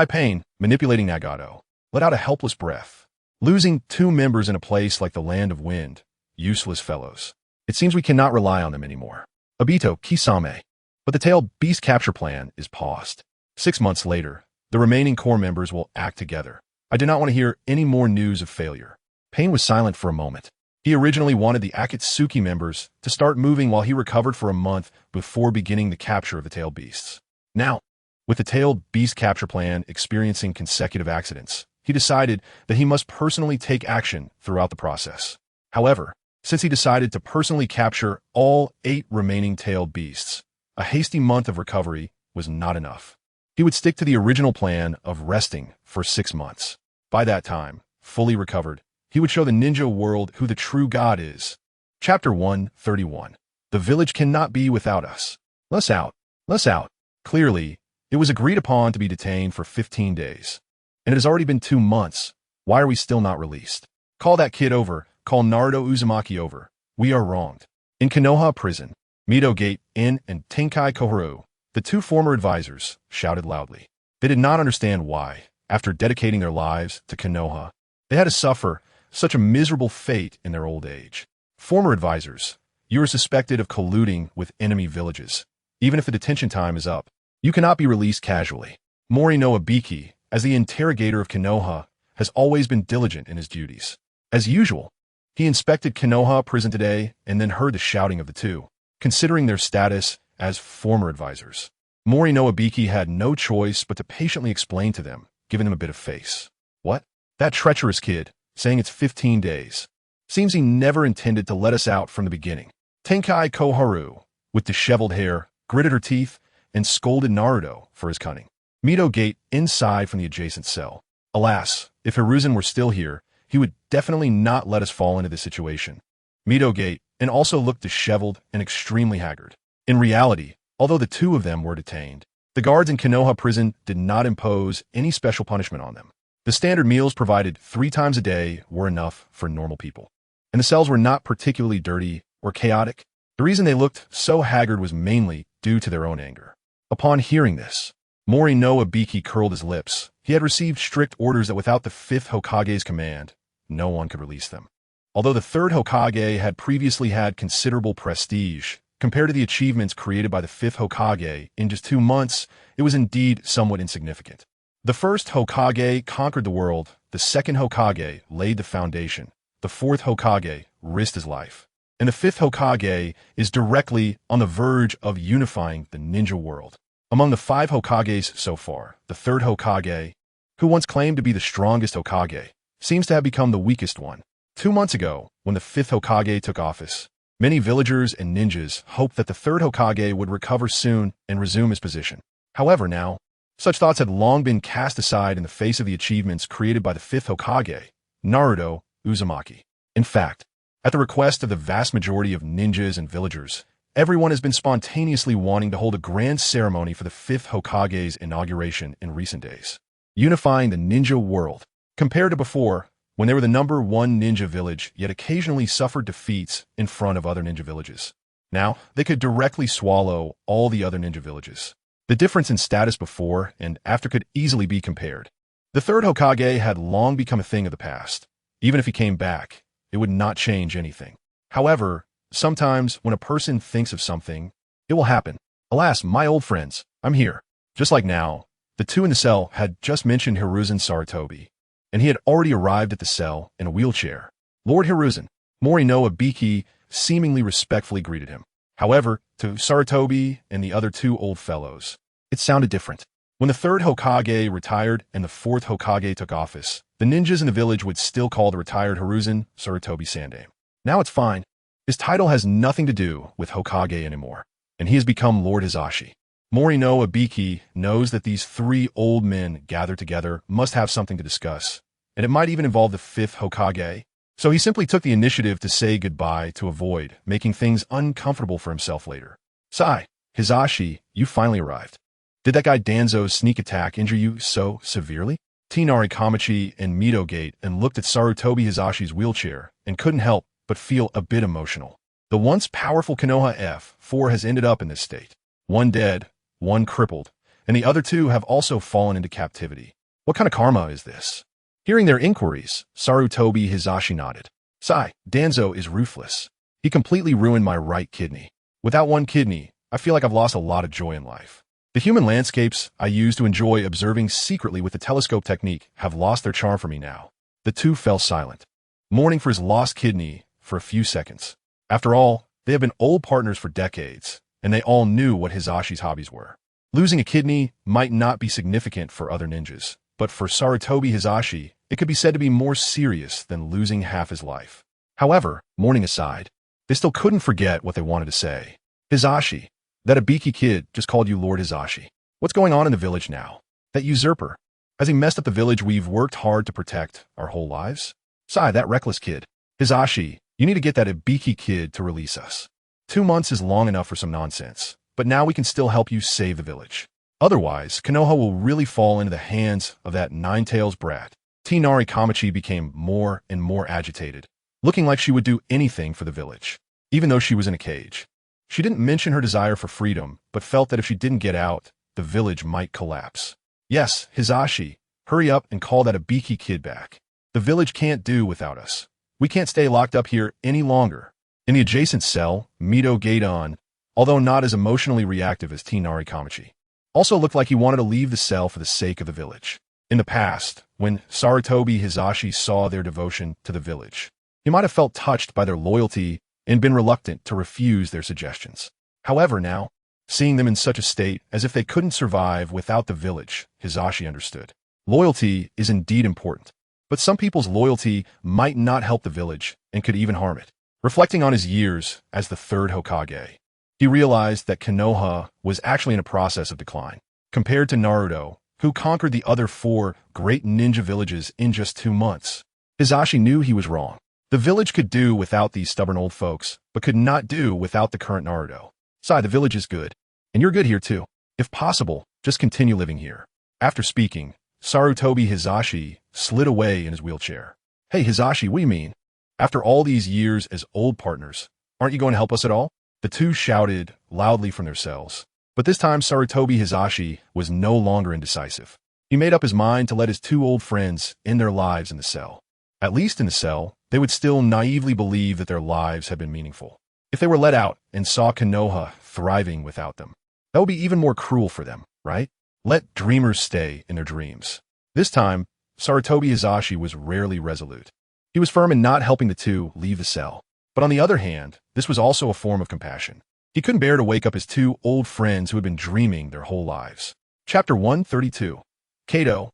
Pain, manipulating Nagato, let out a helpless breath. Losing 2 members in a place like the Land of Wind, useless fellows. It seems we cannot rely on them anymore. Obito, Kisame. But the tailed beast capture plan is paused. 6 months later, the remaining core members will act together. I did not want to hear any more news of failure. Pain was silent for a moment. He originally wanted the Akatsuki members to start moving while he recovered for a month before beginning the capture of the tailed beasts. Now, with the tailed beast capture plan experiencing consecutive accidents, he decided that he must personally take action throughout the process. However, since he decided to personally capture all 8 remaining tailed beasts, a hasty month of recovery was not enough. He would stick to the original plan of resting for 6 months. By that time, fully recovered, he would show the ninja world who the true god is. Chapter 131. The village cannot be without us. Let's out. Let's out. Clearly, it was agreed upon to be detained for 15 days. And it has already been 2 months. Why are we still not released? Call that kid over. Call Naruto Uzumaki over. We are wronged. In Konoha prison, Mito Gate In and Tenkai Koharu, the 2 former advisors, shouted loudly. They did not understand why, after dedicating their lives to Konoha, they had to suffer such a miserable fate in their old age. Former advisors, you are suspected of colluding with enemy villages. Even if the detention time is up, you cannot be released casually. Mori no Abiki, as the interrogator of Konoha, has always been diligent in his duties. As usual, he inspected Konoha prison today and then heard the shouting of the 2, considering their status as former advisors. Mori no Abiki had no choice but to patiently explain to them, giving them a bit of face. What? That treacherous kid, saying it's 15 days. Seems he never intended to let us out from the beginning. Tenkai Koharu, with disheveled hair, gritted her teeth and scolded Naruto for his cunning. Mito Gate inside from the adjacent cell. Alas, if Hiruzen were still here, he would definitely not let us fall into this situation. Mito Gate and also looked disheveled and extremely haggard. In reality, although the 2 of them were detained, the guards in Konoha prison did not impose any special punishment on them. The standard meals provided 3 times a day were enough for normal people. And the cells were not particularly dirty or chaotic. The reason they looked so haggard was mainly due to their own anger. Upon hearing this, Mori no Abiki curled his lips. He had received strict orders that without the 5th Hokage's command, no one could release them. Although the 3rd Hokage had previously had considerable prestige, compared to the achievements created by the 5th Hokage in just 2 months, it was indeed somewhat insignificant. The 1st Hokage conquered the world, the 2nd Hokage laid the foundation, the 4th Hokage risked his life, and the 5th Hokage is directly on the verge of unifying the ninja world. Among the 5 Hokages so far, the 3rd Hokage, who once claimed to be the strongest Hokage, seems to have become the weakest one. 2 months ago, when the 5th Hokage took office, many villagers and ninjas hoped that the 3rd Hokage would recover soon and resume his position. However, now, such thoughts had long been cast aside in the face of the achievements created by the 5th Hokage, Naruto Uzumaki. In fact, at the request of the vast majority of ninjas and villagers, everyone has been spontaneously wanting to hold a grand ceremony for the 5th Hokage's inauguration in recent days, unifying the ninja world. Compared to before, when they were the number 1 ninja village yet occasionally suffered defeats in front of other ninja villages. Now, they could directly swallow all the other ninja villages. The difference in status before and after could easily be compared. The 3rd Hokage had long become a thing of the past. Even if he came back, it would not change anything. However, sometimes when a person thinks of something, it will happen. Alas, my old friends, I'm here. Just like now, the 2 in the cell had just mentioned Hiruzen Sarutobi, and he had already arrived at the cell in a wheelchair. Lord Hiruzen, Mori no Abiki seemingly respectfully greeted him. However, to Sarutobi and the other 2 old fellows, it sounded different. When the 3rd Hokage retired and the 4th Hokage took office, the ninjas in the village would still call the retired Hiruzen Sarutobi Sandame. Now it's fine. His title has nothing to do with Hokage anymore, and he has become Lord Hizashi. Mori no Abiki knows that these 3 old men gathered together must have something to discuss, and it might even involve the 5th Hokage. So he simply took the initiative to say goodbye to avoid making things uncomfortable for himself later. Sigh, Hizashi, you finally arrived. Did that guy Danzo's sneak attack injure you so severely? Tinari Kamachi and Mito Gate and looked at Sarutobi Hizashi's wheelchair and couldn't help but feel a bit emotional. The once powerful Konoha F4 has ended up in this state. 1 dead, 1 crippled, and the other 2 have also fallen into captivity. What kind of karma is this? Hearing their inquiries, Sarutobi Hisashi nodded. Sigh, Danzo is ruthless. He completely ruined my right kidney. Without one kidney, I feel like I've lost a lot of joy in life. The human landscapes I used to enjoy observing secretly with the telescope technique have lost their charm for me now. The two fell silent, mourning for his lost kidney for a few seconds. After all, they have been old partners for decades, and they all knew what Hisashi's hobbies were. Losing a kidney might not be significant for other ninjas, but for Sarutobi Hisashi, it could be said to be more serious than losing half his life. However, mourning aside, they still couldn't forget what they wanted to say. Hisashi, that Ibiki kid just called you Lord Hisashi. What's going on in the village now? That usurper. Has he messed up the village we've worked hard to protect our whole lives? Sigh, that reckless kid. Hisashi, you need to get that Ibiki kid to release us. 2 months is long enough for some nonsense, but now we can still help you save the village. Otherwise, Konoha will really fall into the hands of that nine-tails brat. Tinari Kamachi became more and more agitated, looking like she would do anything for the village, even though she was in a cage. She didn't mention her desire for freedom, but felt that if she didn't get out, the village might collapse. Yes, Hisashi, hurry up and call that Ibiki kid back. The village can't do without us. We can't stay locked up here any longer. In the adjacent cell, Mito Gaidon, although not as emotionally reactive as Tinari Kamachi, also looked like he wanted to leave the cell for the sake of the village. In the past, when Sarutobi Hisashi saw their devotion to the village, he might have felt touched by their loyalty and been reluctant to refuse their suggestions. However, now, seeing them in such a state as if they couldn't survive without the village, Hisashi understood. Loyalty is indeed important, but some people's loyalty might not help the village and could even harm it. Reflecting on his years as the third Hokage, he realized that Konoha was actually in a process of decline. Compared to Naruto, who conquered the other 4 great ninja villages in just 2 months, Hisashi knew he was wrong. The village could do without these stubborn old folks, but could not do without the current Naruto. Sigh, the village is good. And you're good here too. If possible, just continue living here. After speaking, Sarutobi Hisashi slid away in his wheelchair. Hey Hisashi, what do you mean? After all these years as old partners, aren't you going to help us at all? The two shouted loudly from their cells. But this time Sarutobi Hisashi was no longer indecisive. He made up his mind to let his 2 old friends end their lives in the cell. At least in the cell, they would still naively believe that their lives had been meaningful. If they were let out and saw Konoha thriving without them, that would be even more cruel for them, right? Let dreamers stay in their dreams. This time, Sarutobi Hisashi was rarely resolute. He was firm in not helping the 2 leave the cell. But on the other hand, this was also a form of compassion. He couldn't bear to wake up his 2 old friends who had been dreaming their whole lives. Chapter 132. Kato.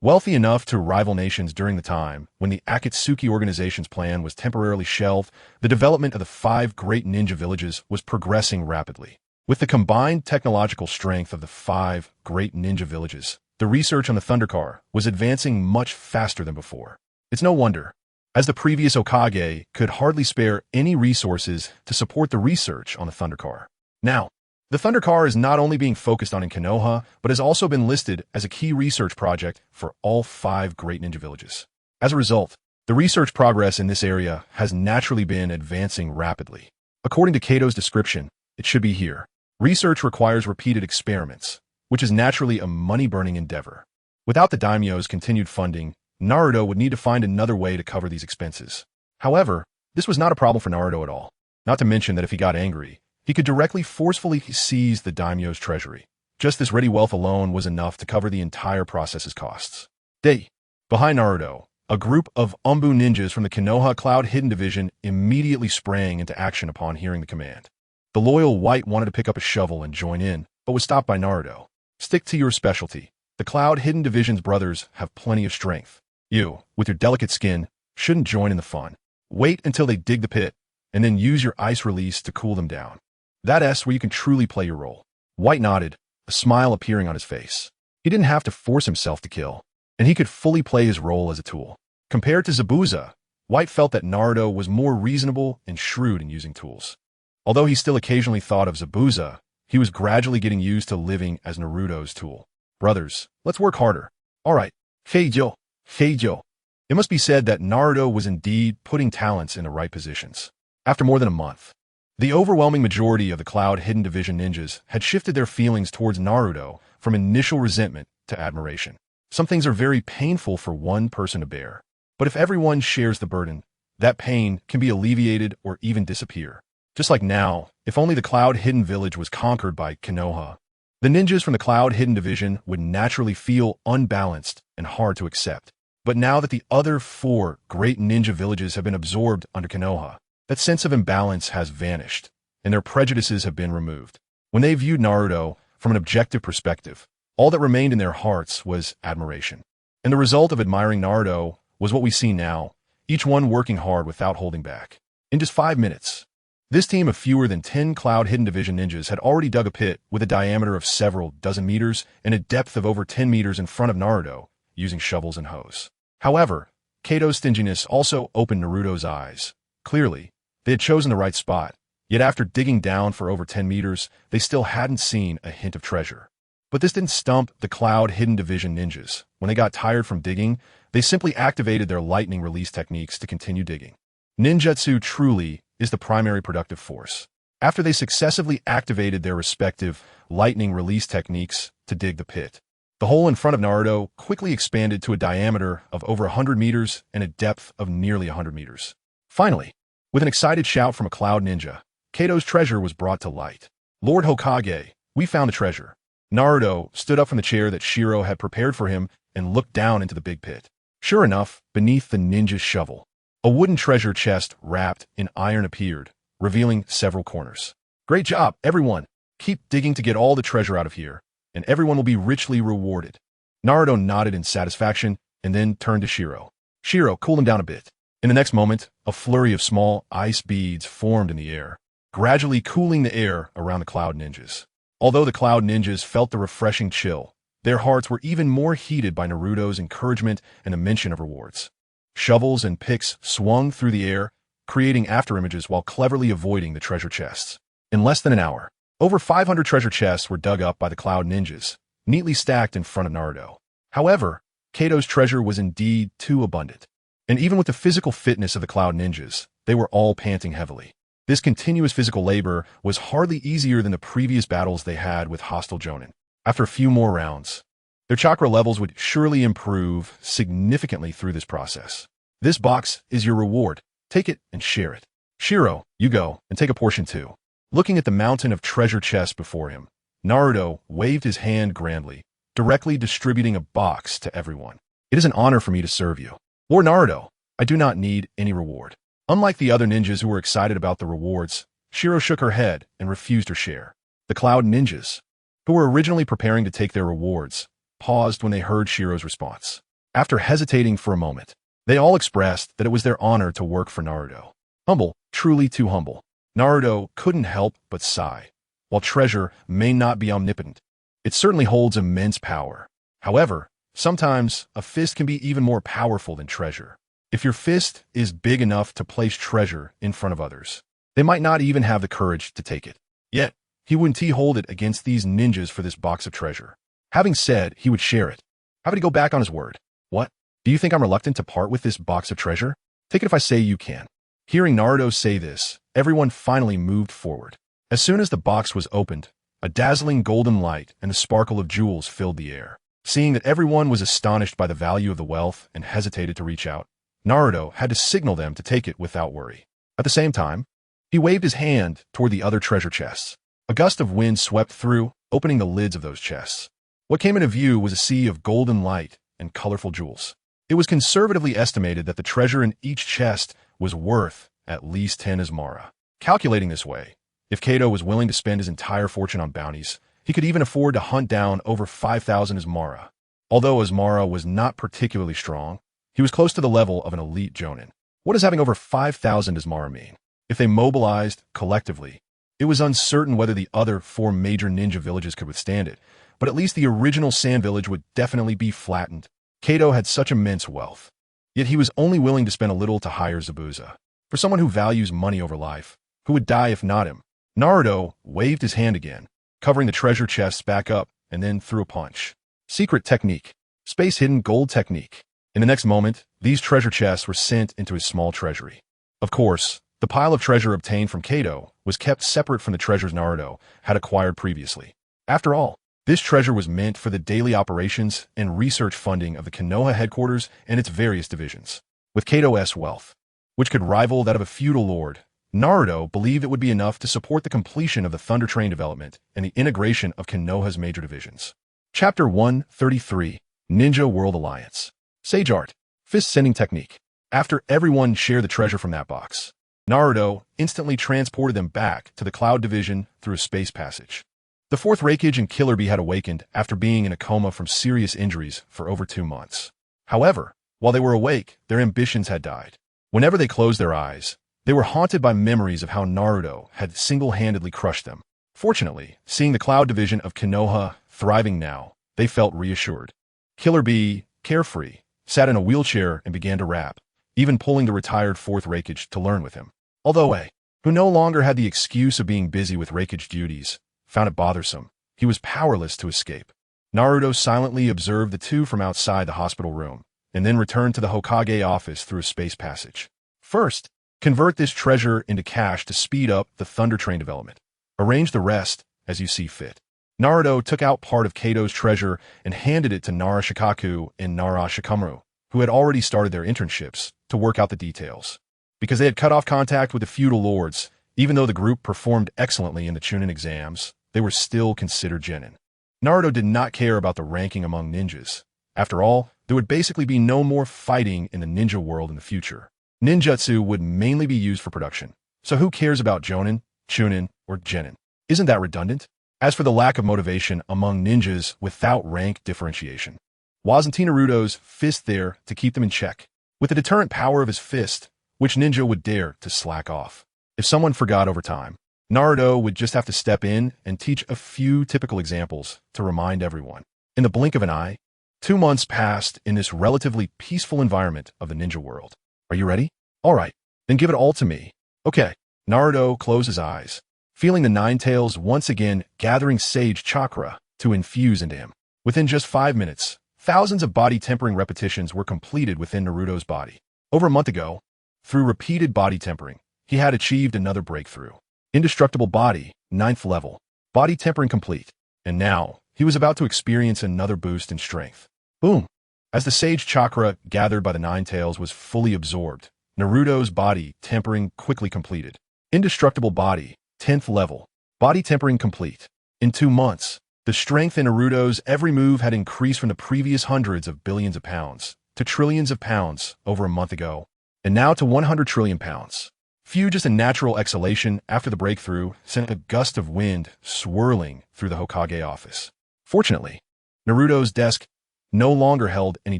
Wealthy enough to rival nations during the time when the Akatsuki organization's plan was temporarily shelved, the development of the 5 great ninja villages was progressing rapidly. With the combined technological strength of the 5 great ninja villages, the research on the Thunder Car was advancing much faster than before. It's no wonder, as the previous Hokage could hardly spare any resources to support the research on the Thunder Car. Now, the Thunder Car is not only being focused on in Konoha, but has also been listed as a key research project for all 5 great ninja villages. As a result, the research progress in this area has naturally been advancing rapidly. According to Kato's description, it should be here. Research requires repeated experiments, which is naturally a money-burning endeavor. Without the daimyo's continued funding, Naruto would need to find another way to cover these expenses. However, this was not a problem for Naruto at all. Not to mention that if he got angry, he could directly forcefully seize the daimyo's treasury. Just this ready wealth alone was enough to cover the entire process's costs. Behind Naruto, a group of Umbu ninjas from the Konoha Cloud Hidden Division immediately sprang into action upon hearing the command. The loyal White wanted to pick up a shovel and join in, but was stopped by Naruto. Stick to your specialty. The Cloud Hidden Division's brothers have plenty of strength. You, with your delicate skin, shouldn't join in the fun. Wait until they dig the pit, and then use your ice release to cool them down. That's where you can truly play your role. White nodded, a smile appearing on his face. He didn't have to force himself to kill, and he could fully play his role as a tool. Compared to Zabuza, White felt that Naruto was more reasonable and shrewd in using tools. Although he still occasionally thought of Zabuza, he was gradually getting used to living as Naruto's tool. Brothers, let's work harder. All right, Heijo. It must be said that Naruto was indeed putting talents in the right positions. After more than a month, the overwhelming majority of the Cloud Hidden Division ninjas had shifted their feelings towards Naruto from initial resentment to admiration. Some things are very painful for one person to bear. But if everyone shares the burden, that pain can be alleviated or even disappear. Just like now, if only the Cloud Hidden Village was conquered by Konoha, the ninjas from the Cloud Hidden Division would naturally feel unbalanced and hard to accept. But now that the other 4 great ninja villages have been absorbed under Konoha, that sense of imbalance has vanished, and their prejudices have been removed. When they viewed Naruto from an objective perspective, all that remained in their hearts was admiration. And the result of admiring Naruto was what we see now, each one working hard without holding back. In just 5 minutes, this team of fewer than 10 Cloud Hidden Division ninjas had already dug a pit with a diameter of several dozen meters and a depth of over 10 meters in front of Naruto, using shovels and hoes. However, Kato's stinginess also opened Naruto's eyes. Clearly, they had chosen the right spot, yet after digging down for over 10 meters, they still hadn't seen a hint of treasure. But this didn't stump the Cloud Hidden Division ninjas. When they got tired from digging, they simply activated their lightning release techniques to continue digging. Ninjutsu truly is the primary productive force. After they successively activated their respective lightning release techniques to dig the pit, the hole in front of Naruto quickly expanded to a diameter of over 100 meters and a depth of nearly 100 meters. Finally, with an excited shout from a Cloud Ninja, Kato's treasure was brought to light. Lord Hokage, we found the treasure. Naruto stood up from the chair that Shiro had prepared for him and looked down into the big pit. Sure enough, beneath the ninja's shovel, a wooden treasure chest wrapped in iron appeared, revealing several corners. Great job, everyone! Keep digging to get all the treasure out of here, and everyone will be richly rewarded. Naruto nodded in satisfaction and then turned to Shiro. Shiro, cool him down a bit. In the next moment, a flurry of small ice beads formed in the air, gradually cooling the air around the Cloud Ninjas. Although the Cloud Ninjas felt the refreshing chill, their hearts were even more heated by Naruto's encouragement and the mention of rewards. Shovels and picks swung through the air, creating afterimages while cleverly avoiding the treasure chests. In less than an hour, over 500 treasure chests were dug up by the Cloud Ninjas, neatly stacked in front of Naruto. However, Kato's treasure was indeed too abundant. And even with the physical fitness of the Cloud Ninjas, they were all panting heavily. This continuous physical labor was hardly easier than the previous battles they had with hostile Jonin. After a few more rounds, their chakra levels would surely improve significantly through this process. This box is your reward. Take it and share it. Shiro, you go and take a portion too. Looking at the mountain of treasure chests before him, Naruto waved his hand grandly, directly distributing a box to everyone. It is an honor for me to serve you. Lord Naruto, I do not need any reward. Unlike the other ninjas who were excited about the rewards, Shiro shook her head and refused her share. The Cloud Ninjas, who were originally preparing to take their rewards, paused when they heard Shiro's response. After hesitating for a moment, they all expressed that it was their honor to work for Naruto. Humble, truly too humble. Naruto couldn't help but sigh. While treasure may not be omnipotent, it certainly holds immense power. However, sometimes a fist can be even more powerful than treasure. If your fist is big enough to place treasure in front of others, they might not even have the courage to take it. Yet, he wouldn't hold it against these ninjas for this box of treasure. Having said he would share it, how would he go back on his word? What? Do you think I'm reluctant to part with this box of treasure? Take it if I say you can. Hearing Naruto say this, everyone finally moved forward. As soon as the box was opened, a dazzling golden light and the sparkle of jewels filled the air. Seeing that everyone was astonished by the value of the wealth and hesitated to reach out, Naruto had to signal them to take it without worry. At the same time, he waved his hand toward the other treasure chests. A gust of wind swept through, opening the lids of those chests. What came into view was a sea of golden light and colorful jewels. It was conservatively estimated that the treasure in each chest was worth at least 10 Asmara. Calculating this way, if Kato was willing to spend his entire fortune on bounties, he could even afford to hunt down over 5,000 Asmara. Although Asmara was not particularly strong, he was close to the level of an elite Jonin. What does having over 5,000 Asmara mean? If they mobilized collectively, it was uncertain whether the other 4 major ninja villages could withstand it, but at least the original Sand Village would definitely be flattened. Kato had such immense wealth, yet he was only willing to spend a little to hire Zabuza. For someone who values money over life, who would die if not him. Naruto waved his hand again, covering the treasure chests back up, and then threw a punch. Secret technique. Space hidden gold technique. In the next moment, these treasure chests were sent into his small treasury. Of course, the pile of treasure obtained from Kato was kept separate from the treasures Naruto had acquired previously. After all, This treasure was meant for the daily operations and research funding of the Konoha headquarters and its various divisions. With Kato's wealth, which could rival that of a feudal lord, Naruto believed it would be enough to support the completion of the Thunder Train development and the integration of Konoha's major divisions. Chapter 133, Ninja World Alliance. Sage Art, Fist Sending Technique. After everyone shared the treasure from that box, Naruto instantly transported them back to the Cloud Division through a space passage. The fourth Raikage and Killer Bee had awakened after being in a coma from serious injuries for over 2 months. However, while they were awake, their ambitions had died. Whenever they closed their eyes, they were haunted by memories of how Naruto had single-handedly crushed them. Fortunately, seeing the Cloud Division of Konoha thriving now, they felt reassured. Killer Bee, carefree, sat in a wheelchair and began to rap, even pulling the retired fourth Raikage to learn with him. Although A, who no longer had the excuse of being busy with Raikage duties, found it bothersome, he was powerless to escape. Naruto silently observed the two from outside the hospital room, and then returned to the Hokage office through a space passage. First, convert this treasure into cash to speed up the Thunder Train development. Arrange the rest as you see fit. Naruto took out part of Kato's treasure and handed it to Nara Shukaku and Nara Shikamaru, who had already started their internships, to work out the details. Because they had cut off contact with the feudal lords, even though the group performed excellently in the Chunin Exams, they were still considered genin. Naruto did not care about the ranking among ninjas. After all, there would basically be no more fighting in the ninja world in the future. Ninjutsu would mainly be used for production, so who cares about Jonin, Chunin, or Genin? Isn't that redundant? As for the lack of motivation among ninjas without rank differentiation, wasn't Naruto's fist there to keep them in check? With the deterrent power of his fist, which ninja would dare to slack off? If someone forgot over time, Naruto would just have to step in and teach a few typical examples to remind everyone. In the blink of an eye, 2 months passed in this relatively peaceful environment of the ninja world. Are you ready? All right, then give it all to me. Okay. Naruto closed his eyes, feeling the Nine Tails once again gathering sage chakra to infuse into him. Within just 5 minutes, thousands of body tempering repetitions were completed within Naruto's body. Over a month ago, through repeated body tempering, he had achieved another breakthrough. Indestructible body, 9th level. Body tempering complete. And now, he was about to experience another boost in strength. Boom! As the sage chakra gathered by the Nine Tails was fully absorbed, Naruto's body tempering quickly completed. Indestructible body, 10th level. Body tempering complete. In 2 months, the strength in Naruto's every move had increased from the previous hundreds of billions of pounds to trillions of pounds over a month ago, and now to 100 trillion pounds. Few just a natural exhalation after the breakthrough sent a gust of wind swirling through the Hokage office. Fortunately, Naruto's desk no longer held any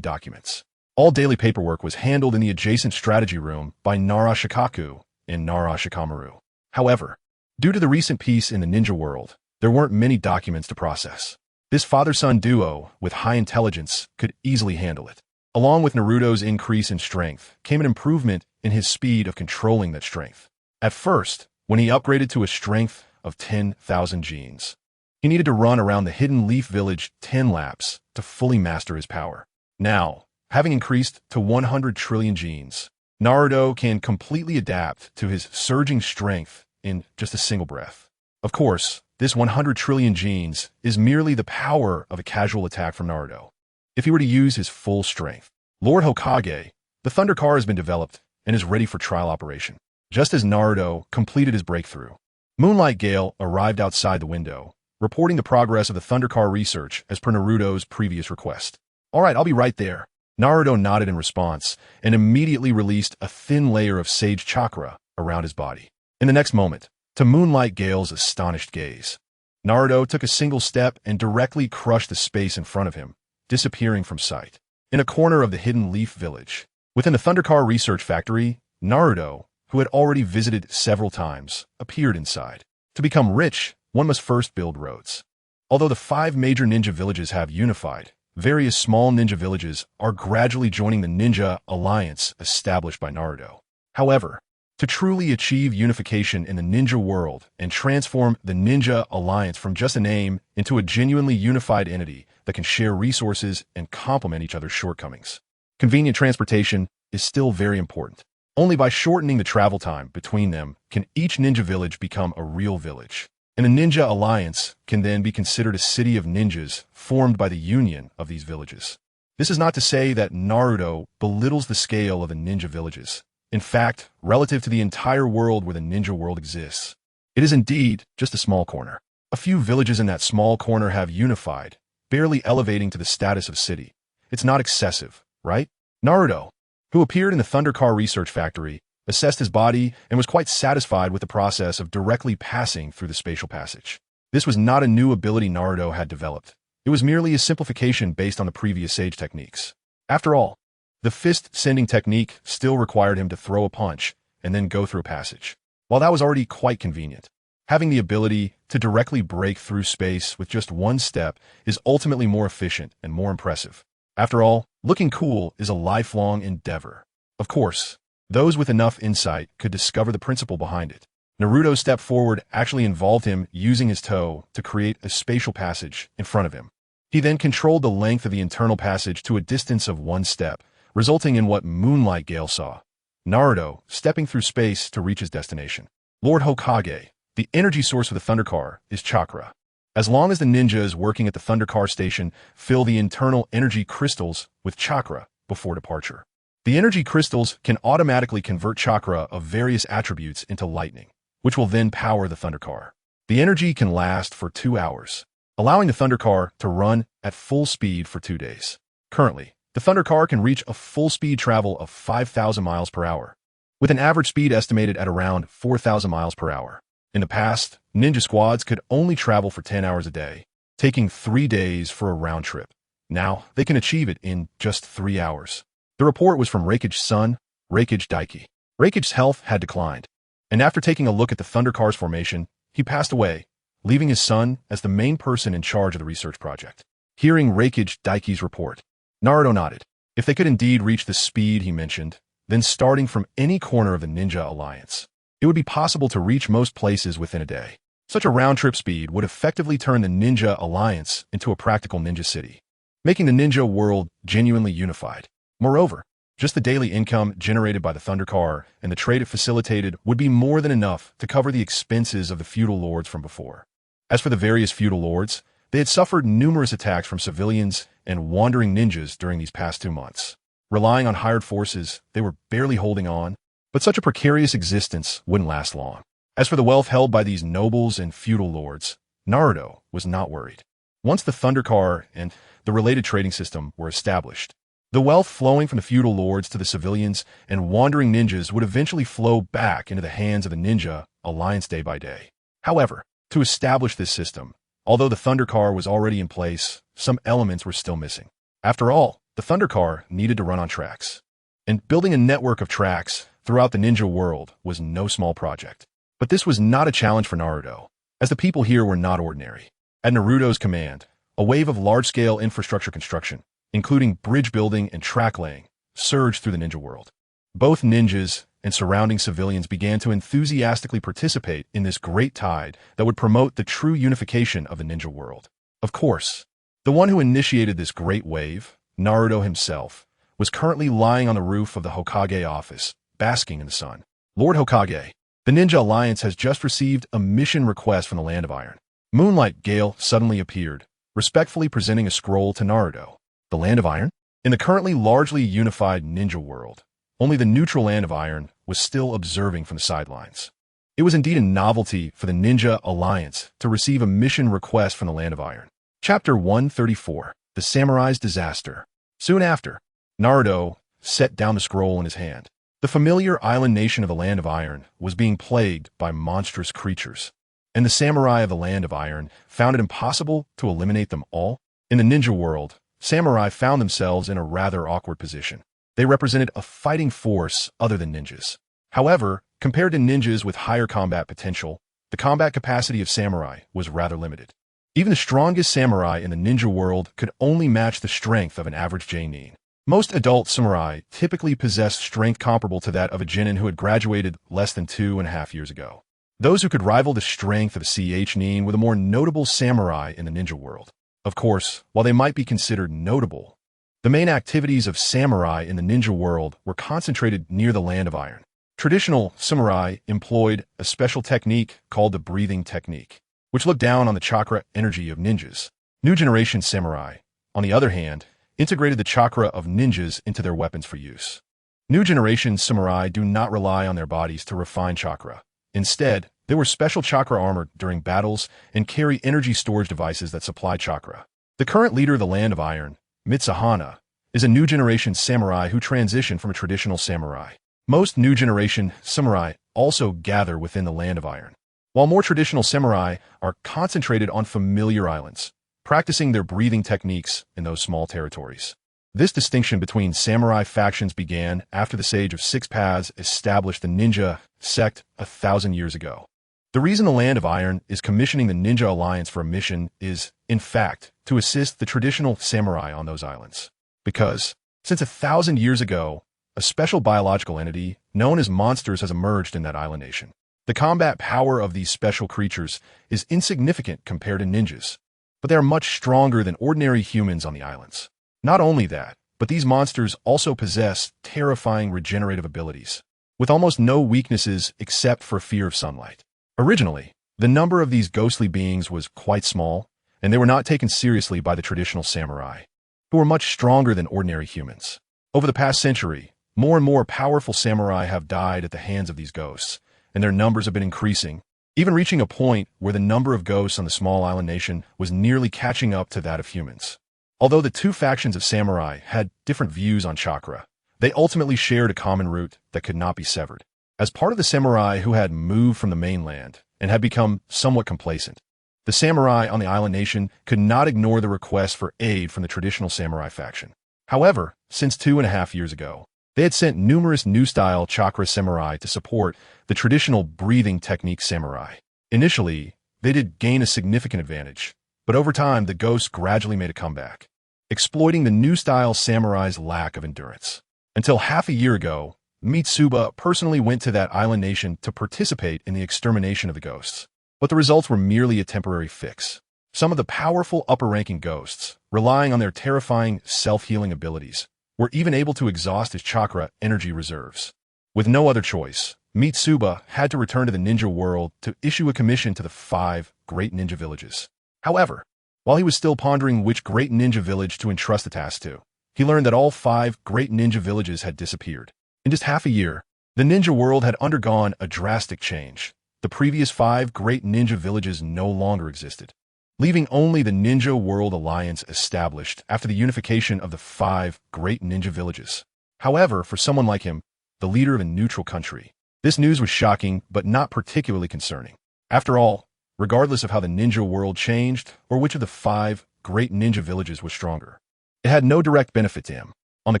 documents. All daily paperwork was handled in the adjacent strategy room by Nara Shukaku and Nara Shikamaru. However, due to the recent peace in the ninja world, there weren't many documents to process. This father-son duo with high intelligence could easily handle it. Along with Naruto's increase in strength came an improvement in his speed of controlling that strength. At first, when he upgraded to a strength of 10,000 genes, he needed to run around the Hidden Leaf Village 10 laps to fully master his power. Now, having increased to 100 trillion genes, Naruto can completely adapt to his surging strength in just a single breath. Of course, this 100 trillion genes is merely the power of a casual attack from Naruto. If he were to use his full strength, Lord Hokage, the Thunder Car has been developed and is ready for trial operation. Just as Naruto completed his breakthrough, Moonlight Gale arrived outside the window, reporting the progress of the Thunder Car research as per Naruto's previous request. All right, I'll be right there. Naruto nodded in response and immediately released a thin layer of sage chakra around his body. In the next moment, to Moonlight Gale's astonished gaze, Naruto took a single step and directly crushed the space in front of him, disappearing from sight. In a corner of the Hidden Leaf Village, within the Thunder Car research factory, Naruto, who had already visited several times, appeared inside. To become rich, one must first build roads. Although the 5 major ninja villages have unified, various small ninja villages are gradually joining the Ninja Alliance established by Naruto. However, to truly achieve unification in the ninja world and transform the Ninja Alliance from just a name into a genuinely unified entity that can share resources and complement each other's shortcomings, convenient transportation is still very important. Only by shortening the travel time between them can each ninja village become a real village. and the Ninja Alliance can then be considered a city of ninjas formed by the union of these villages. This is not to say that Naruto belittles the scale of the ninja villages. In fact, relative to the entire world where the ninja world exists, it is indeed just a small corner. A few villages in that small corner have unified, barely elevating to the status of city. It's not excessive, right? Naruto, who appeared in the Thundercar research factory, assessed his body and was quite satisfied with the process of directly passing through the spatial passage. This was not a new ability Naruto had developed. It was merely a simplification based on the previous Sage techniques. After all, the fist-sending technique still required him to throw a punch and then go through a passage. While that was already quite convenient, having the ability to directly break through space with just one step is ultimately more efficient and more impressive. After all, looking cool is a lifelong endeavor. Of course, those with enough insight could discover the principle behind it. Naruto's step forward actually involved him using his toe to create a spatial passage in front of him. He then controlled the length of the internal passage to a distance of one step, resulting in what Moonlight Gale saw: Naruto stepping through space to reach his destination. Lord Hokage, the energy source of the Thundercar, is chakra. As long as the ninjas working at the Thundercar station fill the internal energy crystals with chakra before departure, the energy crystals can automatically convert chakra of various attributes into lightning, which will then power the Thundercar. The energy can last for 2 hours, allowing the Thundercar to run at full speed for 2 days. Currently, the Thundercar can reach a full speed travel of 5,000 miles per hour, with an average speed estimated at around 4,000 miles per hour. In the past, ninja squads could only travel for 10 hours a day, taking 3 days for a round trip. Now, they can achieve it in just 3 hours. The report was from Raikage's son, Raikage Daiki. Raikage's health had declined, and after taking a look at the Thundercar's formation, he passed away, leaving his son as the main person in charge of the research project. Hearing Raikage Daiki's report, Naruto nodded. If they could indeed reach the speed he mentioned, then starting from any corner of the Ninja Alliance, it would be possible to reach most places within a day. Such a round-trip speed would effectively turn the Ninja Alliance into a practical ninja city, making the ninja world genuinely unified. Moreover, just the daily income generated by the Thundercar and the trade it facilitated would be more than enough to cover the expenses of the feudal lords from before. As for the various feudal lords, they had suffered numerous attacks from civilians and wandering ninjas during these past 2 months. Relying on hired forces, they were barely holding on, but such a precarious existence wouldn't last long. As for the wealth held by these nobles and feudal lords, Naruto was not worried. Once the Thundercar and the related trading system were established, the wealth flowing from the feudal lords to the civilians and wandering ninjas would eventually flow back into the hands of the Ninja Alliance day by day. However, to establish this system, although the Thundercar was already in place, some elements were still missing. After all, the Thundercar needed to run on tracks, and building a network of tracks throughout the ninja world was no small project. But this was not a challenge for Naruto, as the people here were not ordinary. At Naruto's command, a wave of large-scale infrastructure construction, including bridge building and track laying, surged through the ninja world. Both ninjas and surrounding civilians began to enthusiastically participate in this great tide that would promote the true unification of the ninja world. Of course, the one who initiated this great wave, Naruto himself, was currently lying on the roof of the Hokage office, basking in the sun. Lord Hokage, the Ninja Alliance has just received a mission request from the Land of Iron. Moonlight Gale suddenly appeared, respectfully presenting a scroll to Naruto. The Land of Iron? In the currently largely unified ninja world, only the neutral Land of Iron was still observing from the sidelines. It was indeed a novelty for the Ninja Alliance to receive a mission request from the Land of Iron. Chapter 134, The Samurai's Disaster. Soon after, Naruto set down the scroll in his hand. The familiar island nation of the Land of Iron was being plagued by monstrous creatures, and the samurai of the Land of Iron found it impossible to eliminate them all. In the ninja world, samurai found themselves in a rather awkward position. They represented a fighting force other than ninjas. However, compared to ninjas with higher combat potential, the combat capacity of samurai was rather limited. Even the strongest samurai in the ninja world could only match the strength of an average genin. Most adult samurai typically possessed strength comparable to that of a genin who had graduated less than 2.5 years ago. Those who could rival the strength of a nin were the more notable samurai in the ninja world. Of course, while they might be considered notable, the main activities of samurai in the ninja world were concentrated near the Land of Iron. Traditional samurai employed a special technique called the breathing technique. which looked down on the chakra energy of ninjas. New generation samurai, on the other hand, integrated the chakra of ninjas into their weapons for use. New generation samurai do not rely on their bodies to refine chakra. Instead, they wear special chakra armor during battles and carry energy storage devices that supply chakra. The current leader of the Land of Iron, Mitsuhana, is a new generation samurai who transitioned from a traditional samurai. Most new generation samurai also gather within the Land of Iron, while more traditional samurai are concentrated on familiar islands, practicing their breathing techniques in those small territories. This distinction between samurai factions began after the Sage of Six Paths established the ninja sect 1,000 years ago. The reason the Land of Iron is commissioning the Ninja Alliance for a mission is, in fact, to assist the traditional samurai on those islands. Because, since 1,000 years ago, a special biological entity known as monsters has emerged in that island nation. The combat power of these special creatures is insignificant compared to ninjas, but they are much stronger than ordinary humans on the islands. Not only that, but these monsters also possess terrifying regenerative abilities, with almost no weaknesses except for fear of sunlight. Originally, the number of these ghostly beings was quite small, and they were not taken seriously by the traditional samurai, who were much stronger than ordinary humans. Over the past century, more and more powerful samurai have died at the hands of these ghosts, and their numbers have been increasing, even reaching a point where the number of ghosts on the small island nation was nearly catching up to that of humans. Although the two factions of samurai had different views on chakra, they ultimately shared a common root that could not be severed. As part of the samurai who had moved from the mainland and had become somewhat complacent, the samurai on the island nation could not ignore the request for aid from the traditional samurai faction. However, since 2.5 years ago, they had sent numerous new-style chakra samurai to support the traditional breathing technique samurai. Initially, they did gain a significant advantage, but over time the ghosts gradually made a comeback, exploiting the new-style samurai's lack of endurance. Until half a year ago, Mitsuba personally went to that island nation to participate in the extermination of the ghosts, but the results were merely a temporary fix. Some of the powerful upper-ranking ghosts, relying on their terrifying self-healing abilities, were even able to exhaust his chakra energy reserves. With no other choice, Mitsuba had to return to the ninja world to issue a commission to the 5 great ninja villages. However, while he was still pondering which great ninja village to entrust the task to, he learned that all 5 great ninja villages had disappeared. In just half a year, the ninja world had undergone a drastic change. The previous 5 great ninja villages no longer existed, leaving only the Ninja World Alliance established after the unification of the 5 great ninja villages. However, for someone like him, the leader of a neutral country, this news was shocking but not particularly concerning. After all, regardless of how the ninja world changed or which of the 5 great ninja villages was stronger, it had no direct benefit to him. On the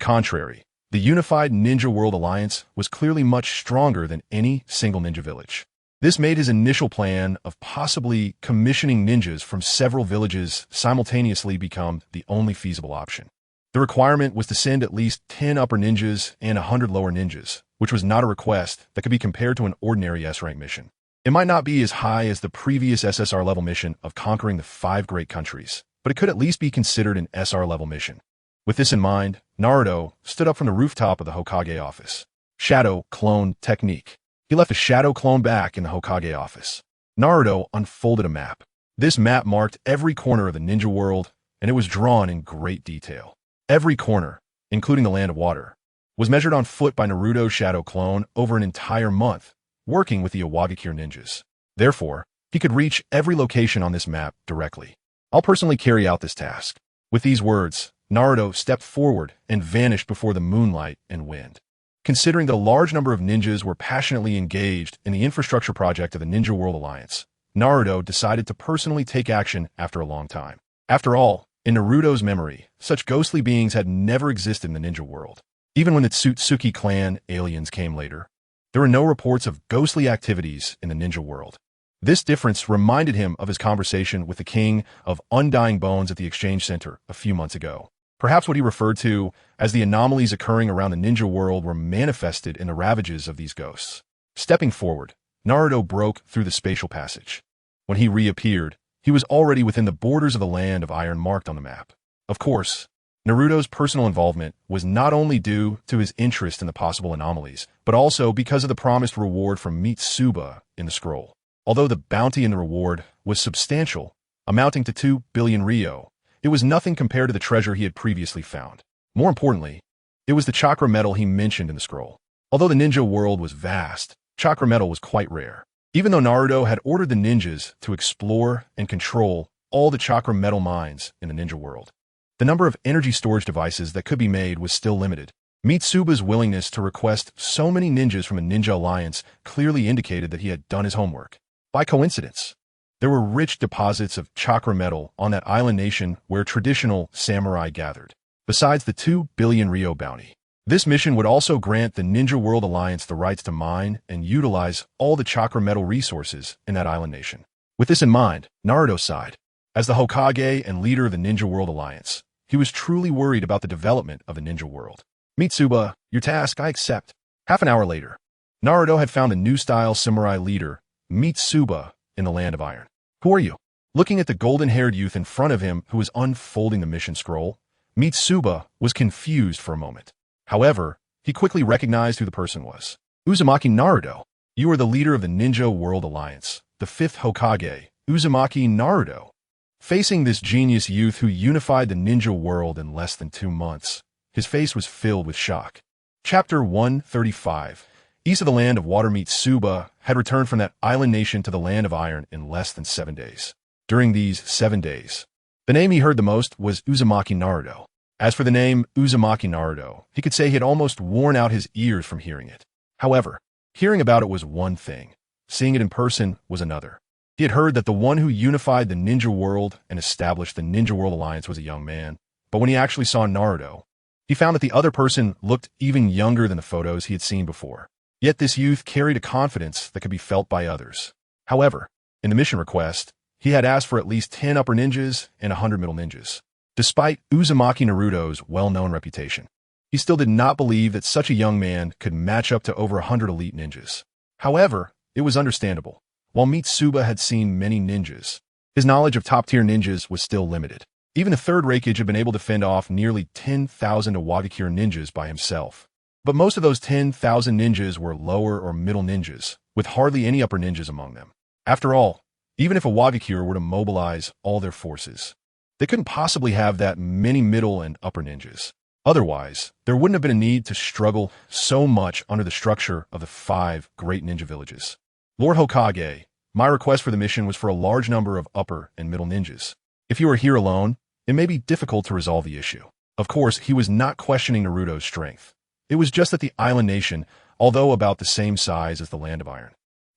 contrary, the unified Ninja World Alliance was clearly much stronger than any single ninja village. This made his initial plan of possibly commissioning ninjas from several villages simultaneously become the only feasible option. The requirement was to send at least 10 upper ninjas and 100 lower ninjas, which was not a request that could be compared to an ordinary S-rank mission. It might not be as high as the previous SSR-level mission of conquering the 5 great countries, but it could at least be considered an SR-level mission. With this in mind, Naruto stood up from the rooftop of the Hokage office. Shadow Clone Technique. He left a shadow clone back in the Hokage office. Naruto unfolded a map. This map marked every corner of the ninja world, and it was drawn in great detail. Every corner, including the Land of Water, was measured on foot by Naruto's shadow clone over an entire month, working with the Iwagakure ninjas. Therefore, he could reach every location on this map directly. I'll personally carry out this task. With these words, Naruto stepped forward and vanished before the moonlight and wind. Considering the large number of ninjas were passionately engaged in the infrastructure project of the Ninja World Alliance, Naruto decided to personally take action after a long time. After all, in Naruto's memory, such ghostly beings had never existed in the ninja world. Even when the Tsutsuki clan aliens came later, there were no reports of ghostly activities in the ninja world. This difference reminded him of his conversation with the king of Undying Bones at the Exchange Center a few months ago. Perhaps what he referred to as the anomalies occurring around the ninja world were manifested in the ravages of these ghosts. Stepping forward, Naruto broke through the spatial passage. When he reappeared, he was already within the borders of the Land of Iron marked on the map. Of course, Naruto's personal involvement was not only due to his interest in the possible anomalies, but also because of the promised reward from Mitsuba in the scroll. Although the bounty and the reward was substantial, amounting to 2 billion Ryo, it was nothing compared to the treasure he had previously found. More importantly, it was the chakra metal he mentioned in the scroll. Although the ninja world was vast, chakra metal was quite rare. Even though Naruto had ordered the ninjas to explore and control all the chakra metal mines in the ninja world, the number of energy storage devices that could be made was still limited. Mitsuba's willingness to request so many ninjas from a ninja alliance clearly indicated that he had done his homework. By coincidence, there were rich deposits of chakra metal on that island nation where traditional samurai gathered. Besides the 2 billion Ryo bounty, this mission would also grant the Ninja World Alliance the rights to mine and utilize all the chakra metal resources in that island nation. With this in mind, Naruto sighed. As the Hokage and leader of the Ninja World Alliance, he was truly worried about the development of the ninja world. Mitsuba, your task I accept. Half an hour later, Naruto had found a new style samurai leader, Mitsuba, in the Land of Iron. Who are you? Looking at the golden-haired youth in front of him who was unfolding the mission scroll, Mitsuba was confused for a moment. However, he quickly recognized who the person was. Uzumaki Naruto. You are the leader of the Ninja World Alliance, the 5th Hokage, Uzumaki Naruto. Facing this genius youth who unified the ninja world in less than 2 months, his face was filled with shock. Chapter 135. East of the Land of Water, Mitsuba had returned from that island nation to the Land of Iron in less than 7 days. During these 7 days, the name he heard the most was Uzumaki Naruto. As for the name Uzumaki Naruto, he could say he had almost worn out his ears from hearing it. However, hearing about it was one thing. Seeing it in person was another. He had heard that the one who unified the ninja world and established the Ninja World Alliance was a young man, but when he actually saw Naruto, he found that the other person looked even younger than the photos he had seen before. Yet this youth carried a confidence that could be felt by others. However, in the mission request, he had asked for at least 10 upper ninjas and 100 middle ninjas. Despite Uzumaki Naruto's well-known reputation, he still did not believe that such a young man could match up to over 100 elite ninjas. However, it was understandable. While Mitsuba had seen many ninjas, his knowledge of top-tier ninjas was still limited. Even a third Raikage had been able to fend off nearly 10,000 Awagakure ninjas by himself. But most of those 10,000 ninjas were lower or middle ninjas, with hardly any upper ninjas among them. After all, even if a Awagakure were to mobilize all their forces, they couldn't possibly have that many middle and upper ninjas. Otherwise, there wouldn't have been a need to struggle so much under the structure of the 5 great ninja villages. Lord Hokage, my request for the mission was for a large number of upper and middle ninjas. If you are here alone, it may be difficult to resolve the issue. Of course, he was not questioning Naruto's strength. It was just that the island nation, although about the same size as the Land of Iron,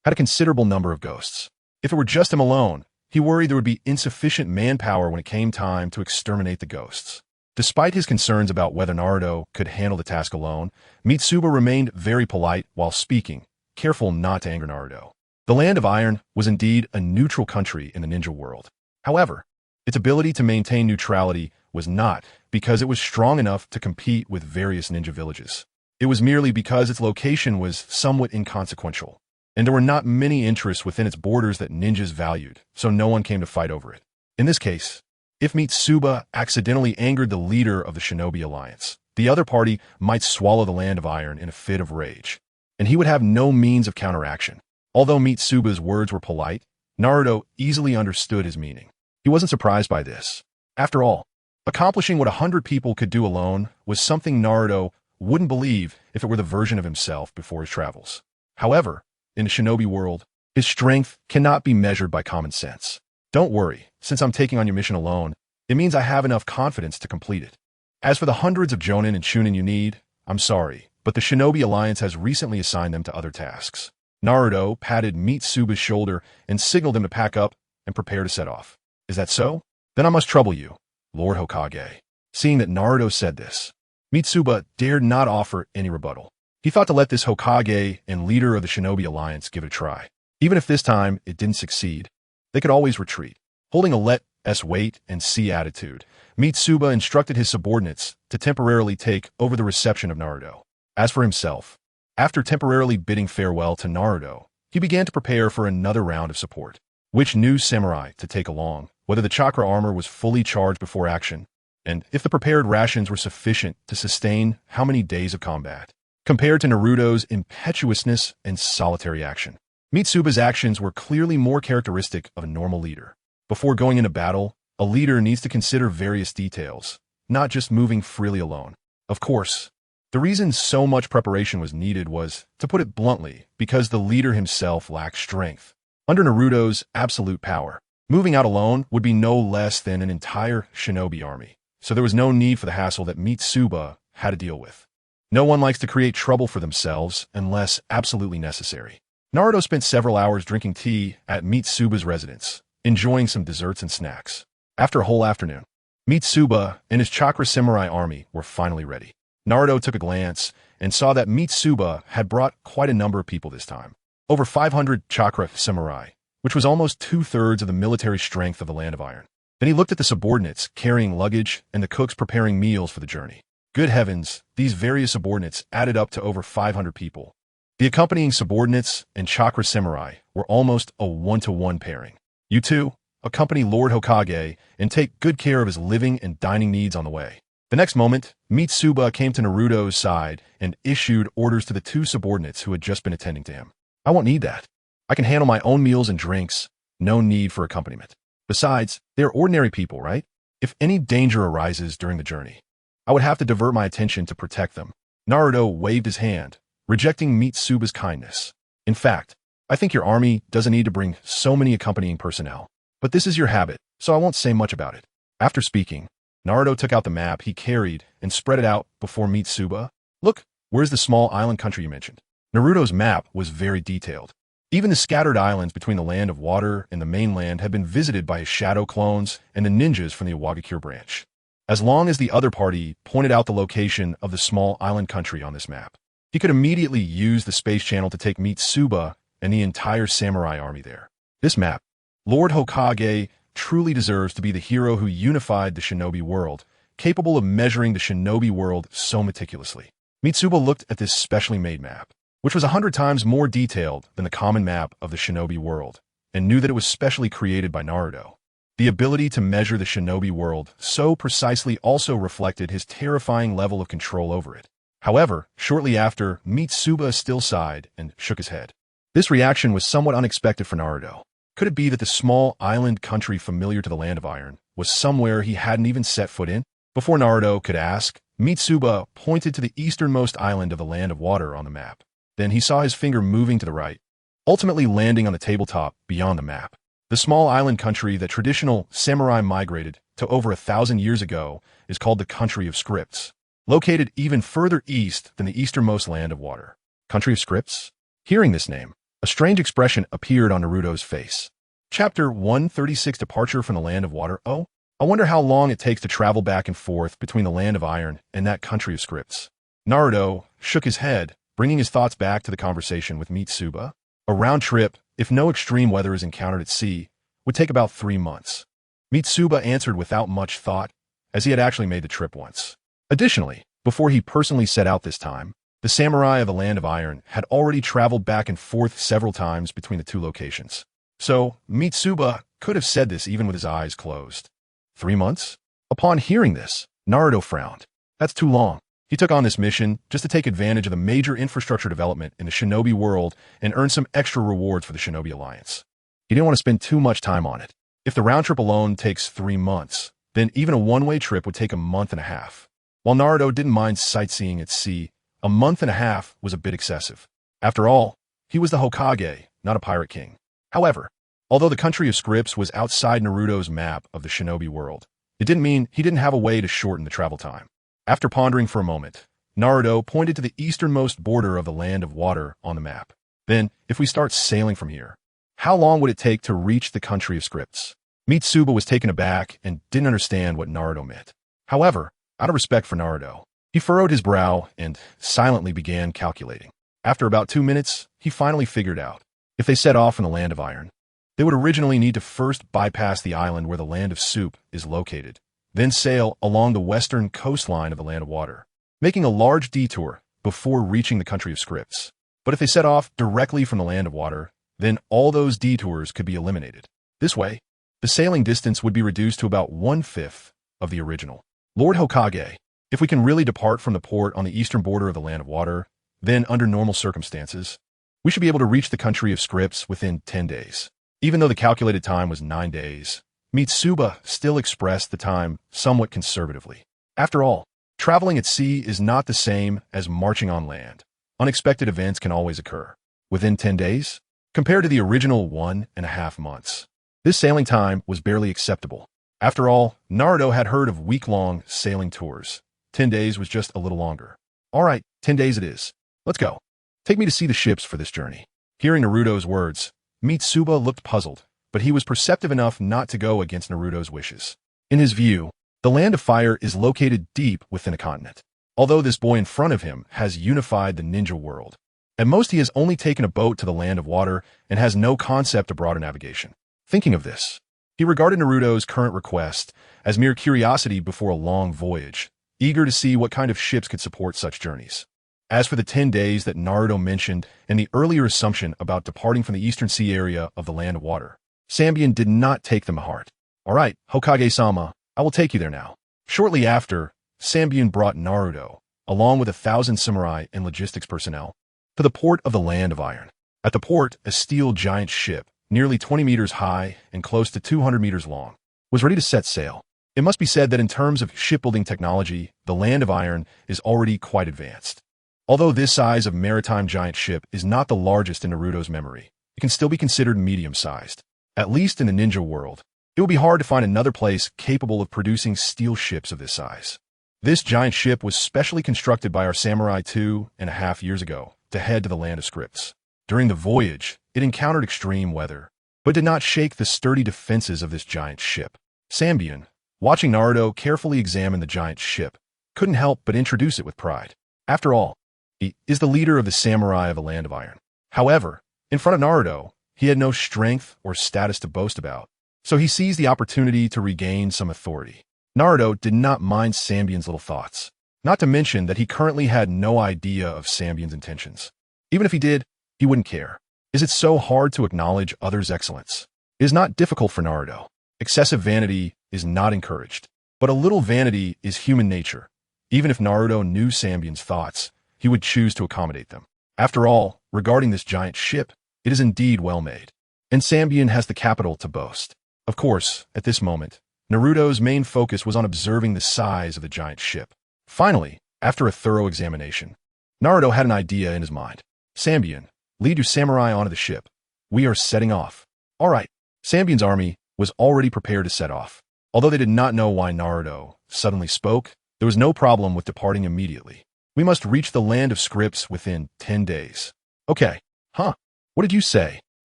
had a considerable number of ghosts. If it were just him alone, he worried there would be insufficient manpower when it came time to exterminate the ghosts. Despite his concerns about whether Naruto could handle the task alone, Mitsuba remained very polite while speaking, careful not to anger Naruto. The Land of Iron was indeed a neutral country in the ninja world. However, its ability to maintain neutrality was not because it was strong enough to compete with various ninja villages. It was merely because its location was somewhat inconsequential, and there were not many interests within its borders that ninjas valued, so no one came to fight over it. In this case, if Mitsuba accidentally angered the leader of the Shinobi Alliance, the other party might swallow the Land of Iron in a fit of rage, and he would have no means of counteraction. Although Mitsuba's words were polite, Naruto easily understood his meaning. He wasn't surprised by this. After all, accomplishing what 100 people could do alone was something Naruto wouldn't believe if it were the version of himself before his travels. However, in the shinobi world, his strength cannot be measured by common sense. Don't worry, since I'm taking on your mission alone, it means I have enough confidence to complete it. As for the hundreds of Jonin and Chunin you need, I'm sorry, but the Shinobi Alliance has recently assigned them to other tasks. Naruto patted Mitsuba's shoulder and signaled him to pack up and prepare to set off. Is that so? Then I must trouble you, Lord Hokage. Seeing that Naruto said this, Mitsuba dared not offer any rebuttal. He thought to let this Hokage and leader of the Shinobi Alliance give it a try. Even if this time it didn't succeed, they could always retreat. Holding a let us wait and see attitude, Mitsuba instructed his subordinates to temporarily take over the reception of Naruto. As for himself, after temporarily bidding farewell to Naruto, he began to prepare for another round of support. Which new samurai to take along, whether the chakra armor was fully charged before action, and if the prepared rations were sufficient to sustain how many days of combat, compared to Naruto's impetuousness and solitary action. Mitsuba's actions were clearly more characteristic of a normal leader. Before going into battle, a leader needs to consider various details, not just moving freely alone. Of course, the reason so much preparation was needed was, to put it bluntly, because the leader himself lacked strength. Under Naruto's absolute power, moving out alone would be no less than an entire shinobi army, so there was no need for the hassle that Mitsuba had to deal with. No one likes to create trouble for themselves unless absolutely necessary. Naruto spent several hours drinking tea at Mitsuba's residence, enjoying some desserts and snacks. After a whole afternoon, Mitsuba and his chakra samurai army were finally ready. Naruto took a glance and saw that Mitsuba had brought quite a number of people this time. Over 500 chakra samurai, which was almost 2/3 of the military strength of the Land of Iron. Then he looked at the subordinates carrying luggage and the cooks preparing meals for the journey. Good heavens, these various subordinates added up to over 500 people. The accompanying subordinates and chakra samurai were almost a one-to-one pairing. You two, accompany Lord Hokage and take good care of his living and dining needs on the way. The next moment, Mitsuba came to Naruto's side and issued orders to the two subordinates who had just been attending to him. I won't need that. I can handle my own meals and drinks. No need for accompaniment. Besides, they're ordinary people, right? If any danger arises during the journey, I would have to divert my attention to protect them. Naruto waved his hand, rejecting Mitsuba's kindness. In fact, I think your army doesn't need to bring so many accompanying personnel. But this is your habit, so I won't say much about it. After speaking, Naruto took out the map he carried and spread it out before Mitsuba. Look, where's the small island country you mentioned? Naruto's map was very detailed. Even the scattered islands between the Land of Water and the mainland had been visited by his shadow clones and the ninjas from the Iwagakure branch. As long as the other party pointed out the location of the small island country on this map, he could immediately use the space channel to take Mitsuba and the entire samurai army there. This map, Lord Hokage truly deserves to be the hero who unified the shinobi world, capable of measuring the shinobi world so meticulously. Mitsuba looked at this specially made map, which was 100 times more detailed than the common map of the shinobi world, and knew that it was specially created by Naruto. The ability to measure the shinobi world so precisely also reflected his terrifying level of control over it. However, shortly after, Mitsuba still sighed and shook his head. This reaction was somewhat unexpected for Naruto. Could it be that the small island country familiar to the Land of Iron was somewhere he hadn't even set foot in? Before Naruto could ask, Mitsuba pointed to the easternmost island of the Land of Water on the map. Then he saw his finger moving to the right, ultimately landing on the tabletop beyond the map. The small island country that traditional samurai migrated to over 1,000 years ago is called the Country of Scripts, located even further east than the easternmost Land of Water. Country of Scripts? Hearing this name, a strange expression appeared on Naruto's face. Chapter 136 Departure from the Land of Water. Oh, I wonder how long it takes to travel back and forth between the Land of Iron and that Country of Scripts. Naruto shook his head, bringing his thoughts back to the conversation with Mitsuba. A round trip, if no extreme weather is encountered at sea, would take about 3 months. Mitsuba answered without much thought, as he had actually made the trip once. Additionally, before he personally set out this time, the samurai of the Land of Iron had already traveled back and forth several times between the two locations. So, Mitsuba could have said this even with his eyes closed. 3 months? Upon hearing this, Naruto frowned. That's too long. He took on this mission just to take advantage of the major infrastructure development in the shinobi world and earn some extra rewards for the Shinobi Alliance. He didn't want to spend too much time on it. If the round trip alone takes 3 months, then even a one-way trip would take a month and a half. While Naruto didn't mind sightseeing at sea, a month and a half was a bit excessive. After all, he was the Hokage, not a pirate king. However, although the Country of Scripts was outside Naruto's map of the shinobi world, it didn't mean he didn't have a way to shorten the travel time. After pondering for a moment, Naruto pointed to the easternmost border of the Land of Water on the map. Then, if we start sailing from here, how long would it take to reach the Country of Scripts? Mitsuba was taken aback and didn't understand what Naruto meant. However, out of respect for Naruto, he furrowed his brow and silently began calculating. After about 2 minutes, he finally figured out. If they set off from the Land of Iron, they would originally need to first bypass the island where the Land of Soup is located, then sail along the western coastline of the Land of Water, making a large detour before reaching the Country of Scripts. But if they set off directly from the Land of Water, then all those detours could be eliminated. This way, the sailing distance would be reduced to about 1/5 of the original. Lord Hokage, if we can really depart from the port on the eastern border of the Land of Water, then under normal circumstances, We should be able to reach the country of scripts within 10 days. Even though the calculated time was 9 days, Mitsuba still expressed the time somewhat conservatively. After all, traveling at sea is not the same as marching on land. Unexpected events can always occur. Within 10 days, compared to the original 1.5 months, this sailing time was barely acceptable. After all, Naruto had heard of week-long sailing tours. 10 days was just a little longer. All right, 10 days it is. Let's go. Take me to see the ships for this journey. Hearing Naruto's words, Mitsuba looked puzzled, but he was perceptive enough not to go against Naruto's wishes. In his view, the Land of Fire is located deep within a continent. Although this boy in front of him has unified the ninja world, at most he has only taken a boat to the Land of Water and has no concept of broader navigation. Thinking of this, he regarded Naruto's current request as mere curiosity before a long voyage, eager to see what kind of ships could support such journeys. As for the 10 days that Naruto mentioned and the earlier assumption about departing from the Eastern Sea area of the Land of Water, Sanbian did not take them to heart. All right, Hokage-sama, I will take you there now. Shortly after, Sanbian brought Naruto, along with 1,000 samurai and logistics personnel, to the port of the Land of Iron. At the port, a steel giant ship, nearly 20 meters high and close to 200 meters long, was ready to set sail. It must be said that in terms of shipbuilding technology, the Land of Iron is already quite advanced. Although this size of maritime giant ship is not the largest in Naruto's memory, it can still be considered medium-sized. At least in the ninja world, it will be hard to find another place capable of producing steel ships of this size. This giant ship was specially constructed by our samurai 2.5 years ago to head to the Land of Scripts. During the voyage, it encountered extreme weather, but did not shake the sturdy defenses of this giant ship. Sanbian, watching Naruto carefully examine the giant ship, couldn't help but introduce it with pride. After all, he is the leader of the samurai of the Land of Iron. However, in front of Naruto, he had no strength or status to boast about, so he seized the opportunity to regain some authority. Naruto did not mind Sanbian's little thoughts, not to mention that he currently had no idea of Sanbian's intentions. Even if he did, he wouldn't care. Is it so hard to acknowledge others' excellence? It is not difficult for Naruto. Excessive vanity is not encouraged, but a little vanity is human nature. Even if Naruto knew Sanbian's thoughts, he would choose to accommodate them. After all, regarding this giant ship, it is indeed well made, and Sanbian has the capital to boast. Of course, at this moment, Naruto's main focus was on observing the size of the giant ship. Finally, after a thorough examination, Naruto had an idea in his mind. Sanbian, lead your samurai onto the ship. We are setting off. All right. Sanbian's army was already prepared to set off. Although they did not know why Naruto suddenly spoke, there was no problem with departing immediately. We must reach the Land of Scripts within 10 days. Okay. Huh? What did you say?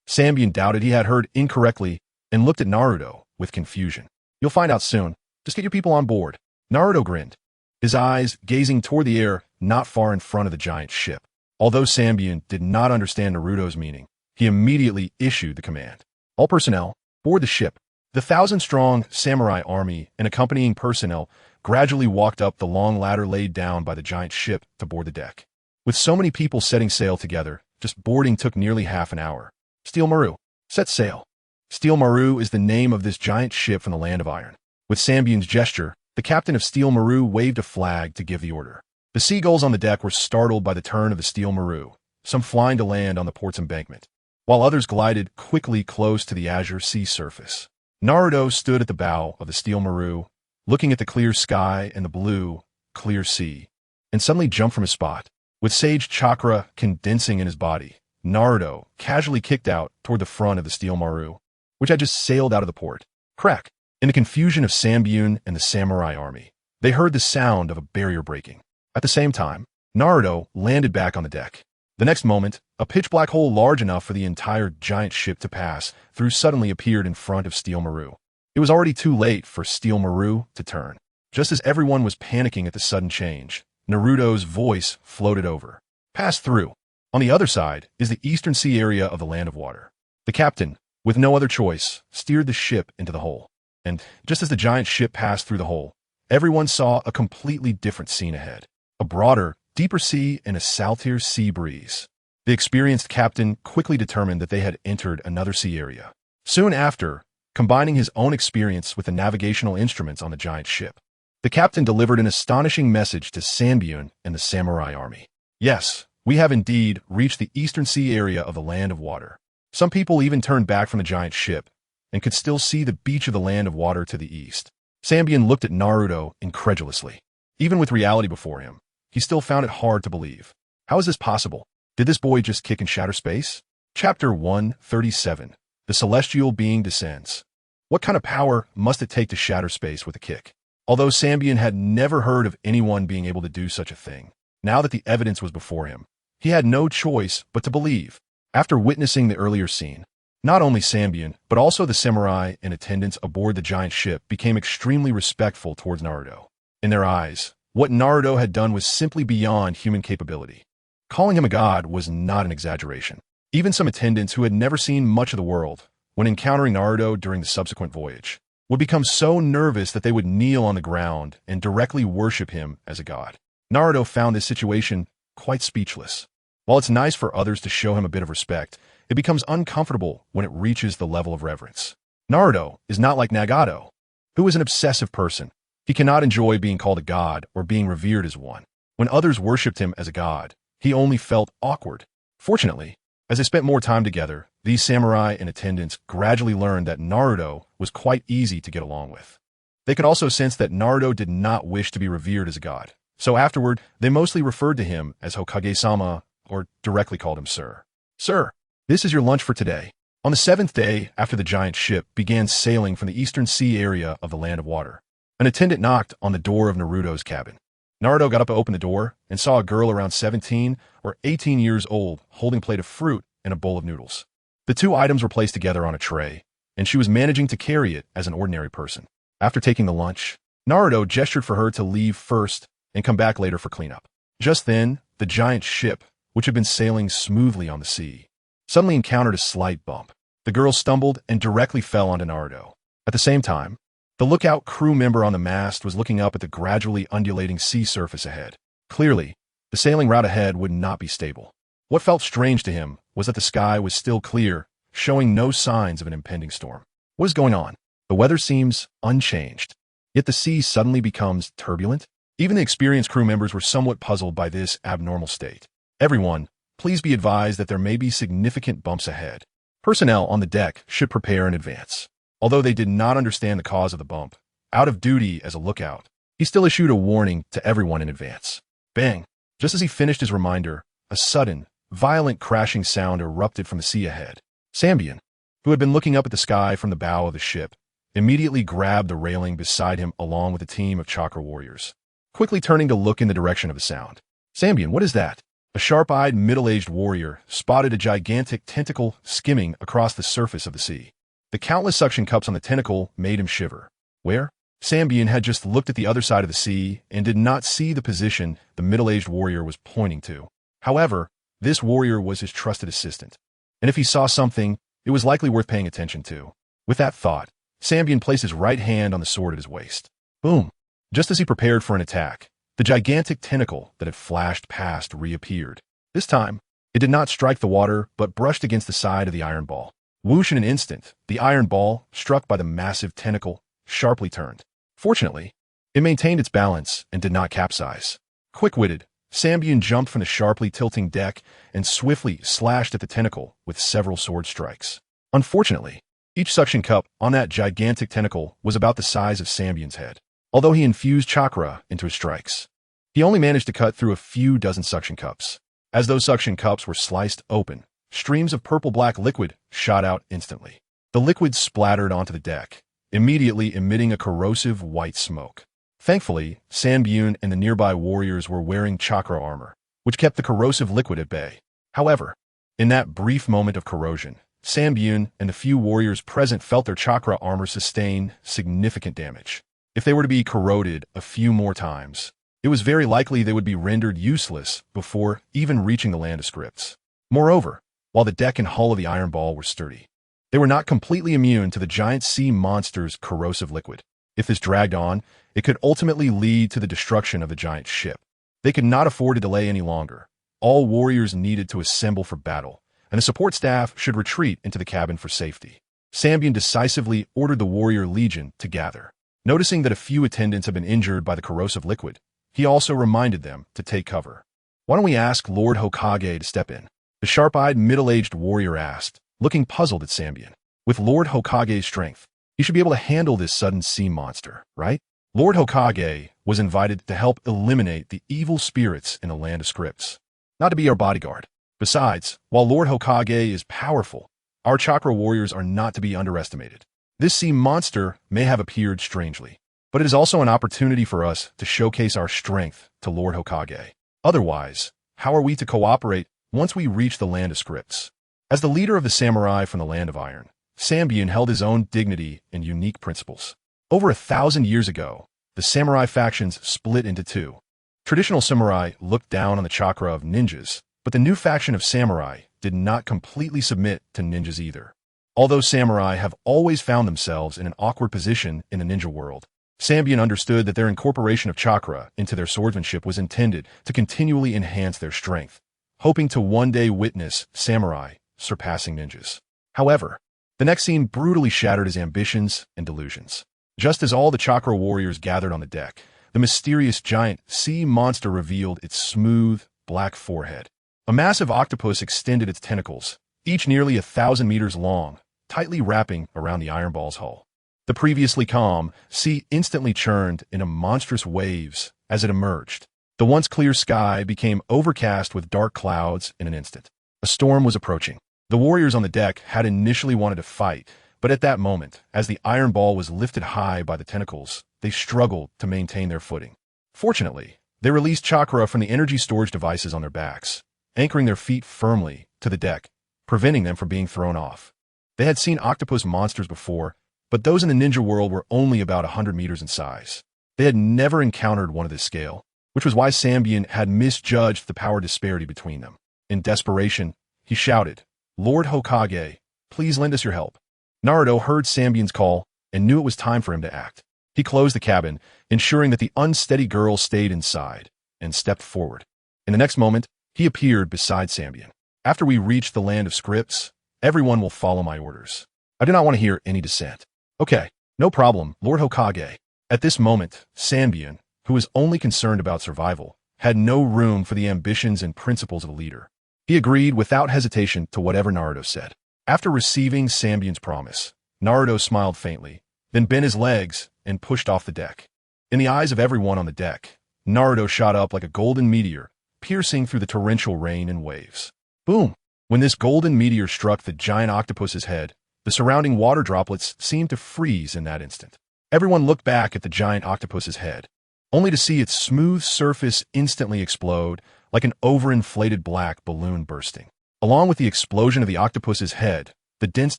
Sanbian doubted he had heard incorrectly and looked at Naruto with confusion. You'll find out soon. Just get your people on board. Naruto grinned, his eyes gazing toward the air not far in front of the giant ship. Although Sanbian did not understand Naruto's meaning, he immediately issued the command. All personnel, board the ship. The 1,000-strong samurai army and accompanying personnel gradually walked up the long ladder laid down by the giant ship to board the deck. With so many people setting sail together, just boarding took nearly half an hour. Steel Maru, set sail. Steel Maru is the name of this giant ship from the Land of Iron. With Sanbian's gesture, the captain of Steel Maru waved a flag to give the order. The seagulls on the deck were startled by the turn of the Steel Maru, some flying to land on the port's embankment, while others glided quickly close to the azure sea surface. Naruto stood at the bow of the Steel Maru, looking at the clear sky and the blue, clear sea, and suddenly jumped from his spot. With sage chakra condensing in his body, Naruto casually kicked out toward the front of the Steel Maru, which had just sailed out of the port. Crack! In the confusion of Sanbian and the samurai army, they heard the sound of a barrier breaking. At the same time, Naruto landed back on the deck. The next moment, a pitch-black hole large enough for the entire giant ship to pass through suddenly appeared in front of Steel Maru. It was already too late for Steel Maru to turn. Just as everyone was panicking at the sudden change, Naruto's voice floated over. Pass through. On the other side is the eastern sea area of the Land of Water. The captain, with no other choice, steered the ship into the hole. And just as the giant ship passed through the hole, everyone saw a completely different scene ahead. A broader, deeper sea and a saltier sea breeze. The experienced captain quickly determined that they had entered another sea area. Soon after, combining his own experience with the navigational instruments on the giant ship, the captain delivered an astonishing message to Sanbian and the samurai army. Yes, We have indeed reached the eastern sea area of the Land of Water. Some people even turned back from the giant ship and could still see the beach of the Land of Water to the east. Sanbian looked at Naruto incredulously. Even with reality before him, he still found it hard to believe. How is this possible? Did this boy just kick and shatter space? Chapter 137. The Celestial Being Descends. What kind of power must it take to shatter space with a kick? Although Sanbian had never heard of anyone being able to do such a thing, now that the evidence was before him, he had no choice but to believe. After witnessing the earlier scene, not only Sanbian, but also the samurai in attendance aboard the giant ship became extremely respectful towards Naruto. In their eyes, what Naruto had done was simply beyond human capability. Calling him a god was not an exaggeration. Even some attendants who had never seen much of the world, when encountering Naruto during the subsequent voyage, would become so nervous that they would kneel on the ground and directly worship him as a god. Naruto found this situation quite speechless. While it's nice for others to show him a bit of respect, it becomes uncomfortable when it reaches the level of reverence. Naruto is not like Nagato, who is an obsessive person. He cannot enjoy being called a god or being revered as one. When others worshipped him as a god, he only felt awkward. Fortunately, as they spent more time together, these samurai in attendance gradually learned that Naruto was quite easy to get along with. They could also sense that Naruto did not wish to be revered as a god, so afterward, they mostly referred to him as Hokage-sama or directly called him Sir. Sir, this is your lunch for today. On the 7th day after the giant ship began sailing from the eastern sea area of the Land of Water, an attendant knocked on the door of Naruto's cabin. Naruto got up to open the door and saw a girl around 17 or 18 years old holding a plate of fruit and a bowl of noodles. The two items were placed together on a tray, and she was managing to carry it as an ordinary person. After taking the lunch, Naruto gestured for her to leave first and come back later for cleanup. Just then, the giant ship, which had been sailing smoothly on the sea, suddenly encountered a slight bump. The girl stumbled and directly fell onto Naruto. At the same time, the lookout crew member on the mast was looking up at the gradually undulating sea surface ahead. Clearly, the sailing route ahead would not be stable. What felt strange to him was that the sky was still clear, showing no signs of an impending storm. What is going on? The weather seems unchanged, yet the sea suddenly becomes turbulent. Even the experienced crew members were somewhat puzzled by this abnormal state. Everyone, please be advised that there may be significant bumps ahead. Personnel on the deck should prepare in advance. Although they did not understand the cause of the bump, out of duty as a lookout, he still issued a warning to everyone in advance. Bang! Just as he finished his reminder, a sudden, violent crashing sound erupted from the sea ahead. Sanbian, who had been looking up at the sky from the bow of the ship, immediately grabbed the railing beside him along with a team of chakra warriors, quickly turning to look in the direction of the sound. Sanbian, what is that? A sharp-eyed, middle-aged warrior spotted a gigantic tentacle skimming across the surface of the sea. The countless suction cups on the tentacle made him shiver. Where? Sanbian had just looked at the other side of the sea and did not see the position the middle-aged warrior was pointing to. However, this warrior was his trusted assistant, and if he saw something, it was likely worth paying attention to. With that thought, Sanbian placed his right hand on the sword at his waist. Boom! Just as he prepared for an attack, the gigantic tentacle that had flashed past reappeared. This time, it did not strike the water, but brushed against the side of the iron ball. Whoosh in an instant, the iron ball, struck by the massive tentacle, sharply turned. Fortunately, it maintained its balance and did not capsize. Quick-witted, Sanbian jumped from the sharply tilting deck and swiftly slashed at the tentacle with several sword strikes. Unfortunately, each suction cup on that gigantic tentacle was about the size of Sanbian's head. Although he infused chakra into his strikes, he only managed to cut through a few dozen suction cups. As those suction cups were sliced open, streams of purple-black liquid shot out instantly. The liquid splattered onto the deck, immediately emitting a corrosive white smoke. Thankfully, Sanbian and the nearby warriors were wearing chakra armor, which kept the corrosive liquid at bay. However, in that brief moment of corrosion, Sanbian and the few warriors present felt their chakra armor sustain significant damage. If they were to be corroded a few more times, it was very likely they would be rendered useless before even reaching the land of scripts. Moreover, while the deck and hull of the iron ball were sturdy, they were not completely immune to the giant sea monster's corrosive liquid. If this dragged on, it could ultimately lead to the destruction of the giant ship. They could not afford to delay any longer. All warriors needed to assemble for battle, and the support staff should retreat into the cabin for safety. Sanbian decisively ordered the warrior legion to gather. Noticing that a few attendants had been injured by the corrosive liquid, he also reminded them to take cover. Why don't we ask Lord Hokage to step in? The sharp-eyed, middle-aged warrior asked, looking puzzled at Sanbian. With Lord Hokage's strength, he should be able to handle this sudden sea monster, right? Lord Hokage was invited to help eliminate the evil spirits in the land of scripts, not to be our bodyguard. Besides, while Lord Hokage is powerful, our chakra warriors are not to be underestimated. This sea monster may have appeared strangely, but it is also an opportunity for us to showcase our strength to Lord Hokage. Otherwise, how are we to cooperate once we reach the land of scripts? As the leader of the samurai from the land of iron, Sanbian held his own dignity and unique principles. Over 1,000 years ago, the samurai factions split into two. Traditional samurai looked down on the chakra of ninjas, but the new faction of samurai did not completely submit to ninjas either. Although samurai have always found themselves in an awkward position in the ninja world, Sanbian understood that their incorporation of chakra into their swordsmanship was intended to continually enhance their strength, hoping to one day witness samurai surpassing ninjas. However, the next scene brutally shattered his ambitions and delusions. Just as all the chakra warriors gathered on the deck, the mysterious giant sea monster revealed its smooth, black forehead. A massive octopus extended its tentacles, each nearly 1,000 meters long, tightly wrapping around the Iron Ball's hull. The previously calm sea instantly churned into monstrous waves as it emerged. The once clear sky became overcast with dark clouds in an instant. A storm was approaching. The warriors on the deck had initially wanted to fight, but at that moment, as the iron ball was lifted high by the tentacles, they struggled to maintain their footing. Fortunately, they released chakra from the energy storage devices on their backs, anchoring their feet firmly to the deck, preventing them from being thrown off. They had seen octopus monsters before, but those in the ninja world were only about 100 meters in size. They had never encountered one of this scale, which was why Sanbian had misjudged the power disparity between them. In desperation, he shouted, "Lord Hokage, please lend us your help." Naruto heard Sanbian's call and knew it was time for him to act. He closed the cabin, ensuring that the unsteady girl stayed inside, and stepped forward. In the next moment, he appeared beside Sanbian. "After we reach the land of scripts, everyone will follow my orders. I do not want to hear any dissent." "Okay, no problem, Lord Hokage." At this moment, Sanbian, who was only concerned about survival, had no room for the ambitions and principles of a leader. He agreed without hesitation to whatever Naruto said. After receiving Sanbian's promise, Naruto smiled faintly, then bent his legs and pushed off the deck. In the eyes of everyone on the deck, Naruto shot up like a golden meteor, piercing through the torrential rain and waves. Boom! When this golden meteor struck the giant octopus's head, the surrounding water droplets seemed to freeze in that instant. Everyone looked back at the giant octopus's head, only to see its smooth surface instantly explode like an overinflated black balloon bursting. Along with the explosion of the octopus's head, the dense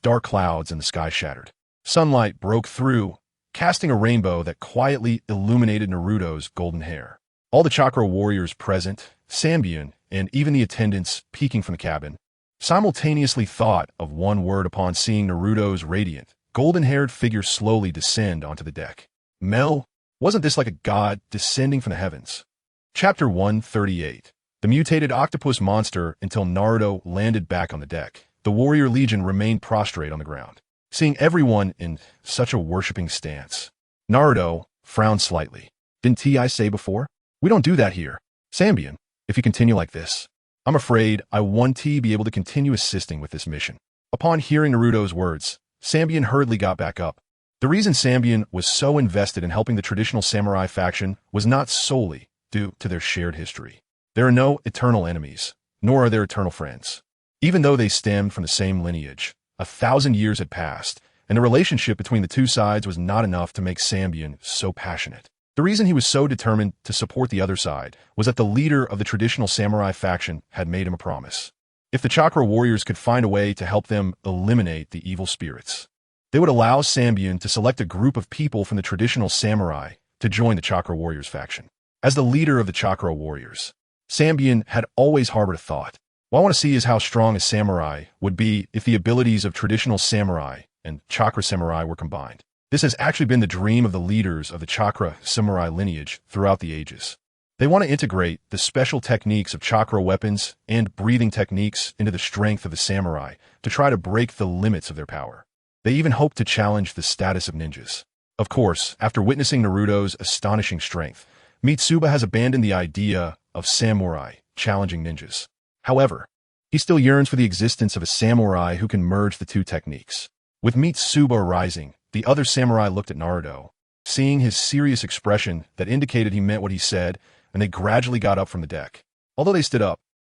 dark clouds in the sky shattered. Sunlight broke through, casting a rainbow that quietly illuminated Naruto's golden hair. All the chakra warriors present, Sanbian, and even the attendants peeking from the cabin, simultaneously thought of one word upon seeing Naruto's radiant, golden-haired figure slowly descend onto the deck. Mel, wasn't this like a god descending from the heavens? Chapter 138. The mutated octopus monster. Until Naruto landed back on the deck, the warrior legion remained prostrate on the ground, seeing everyone in such a worshipping stance. Naruto frowned slightly. "Didn't I say before? We don't do that here. Sanbian, if you continue like this, I'm afraid I won't be able to continue assisting with this mission." Upon hearing Naruto's words, Sanbian hurriedly got back up. The reason Sanbian was so invested in helping the traditional samurai faction was not solely due to their shared history. There are no eternal enemies, nor are there eternal friends. Even though they stemmed from the same lineage, 1,000 years had passed, and the relationship between the two sides was not enough to make Sanbian so passionate. The reason he was so determined to support the other side was that the leader of the traditional samurai faction had made him a promise. If the chakra warriors could find a way to help them eliminate the evil spirits, they would allow Sanbian to select a group of people from the traditional samurai to join the chakra warriors faction. As the leader of the chakra warriors, Sanbian had always harbored a thought. What I want to see is how strong a samurai would be if the abilities of traditional samurai and chakra samurai were combined. This has actually been the dream of the leaders of the chakra samurai lineage throughout the ages. They want to integrate the special techniques of chakra weapons and breathing techniques into the strength of the samurai to try to break the limits of their power. They even hope to challenge the status of ninjas. Of course, after witnessing Naruto's astonishing strength, Mitsuba has abandoned the idea of samurai challenging ninjas. However, he still yearns for the existence of a samurai who can merge the two techniques. With Mitsuba rising, the other samurai looked at Naruto, seeing his serious expression that indicated he meant what he said, and they gradually got up from the deck. Although they stood up,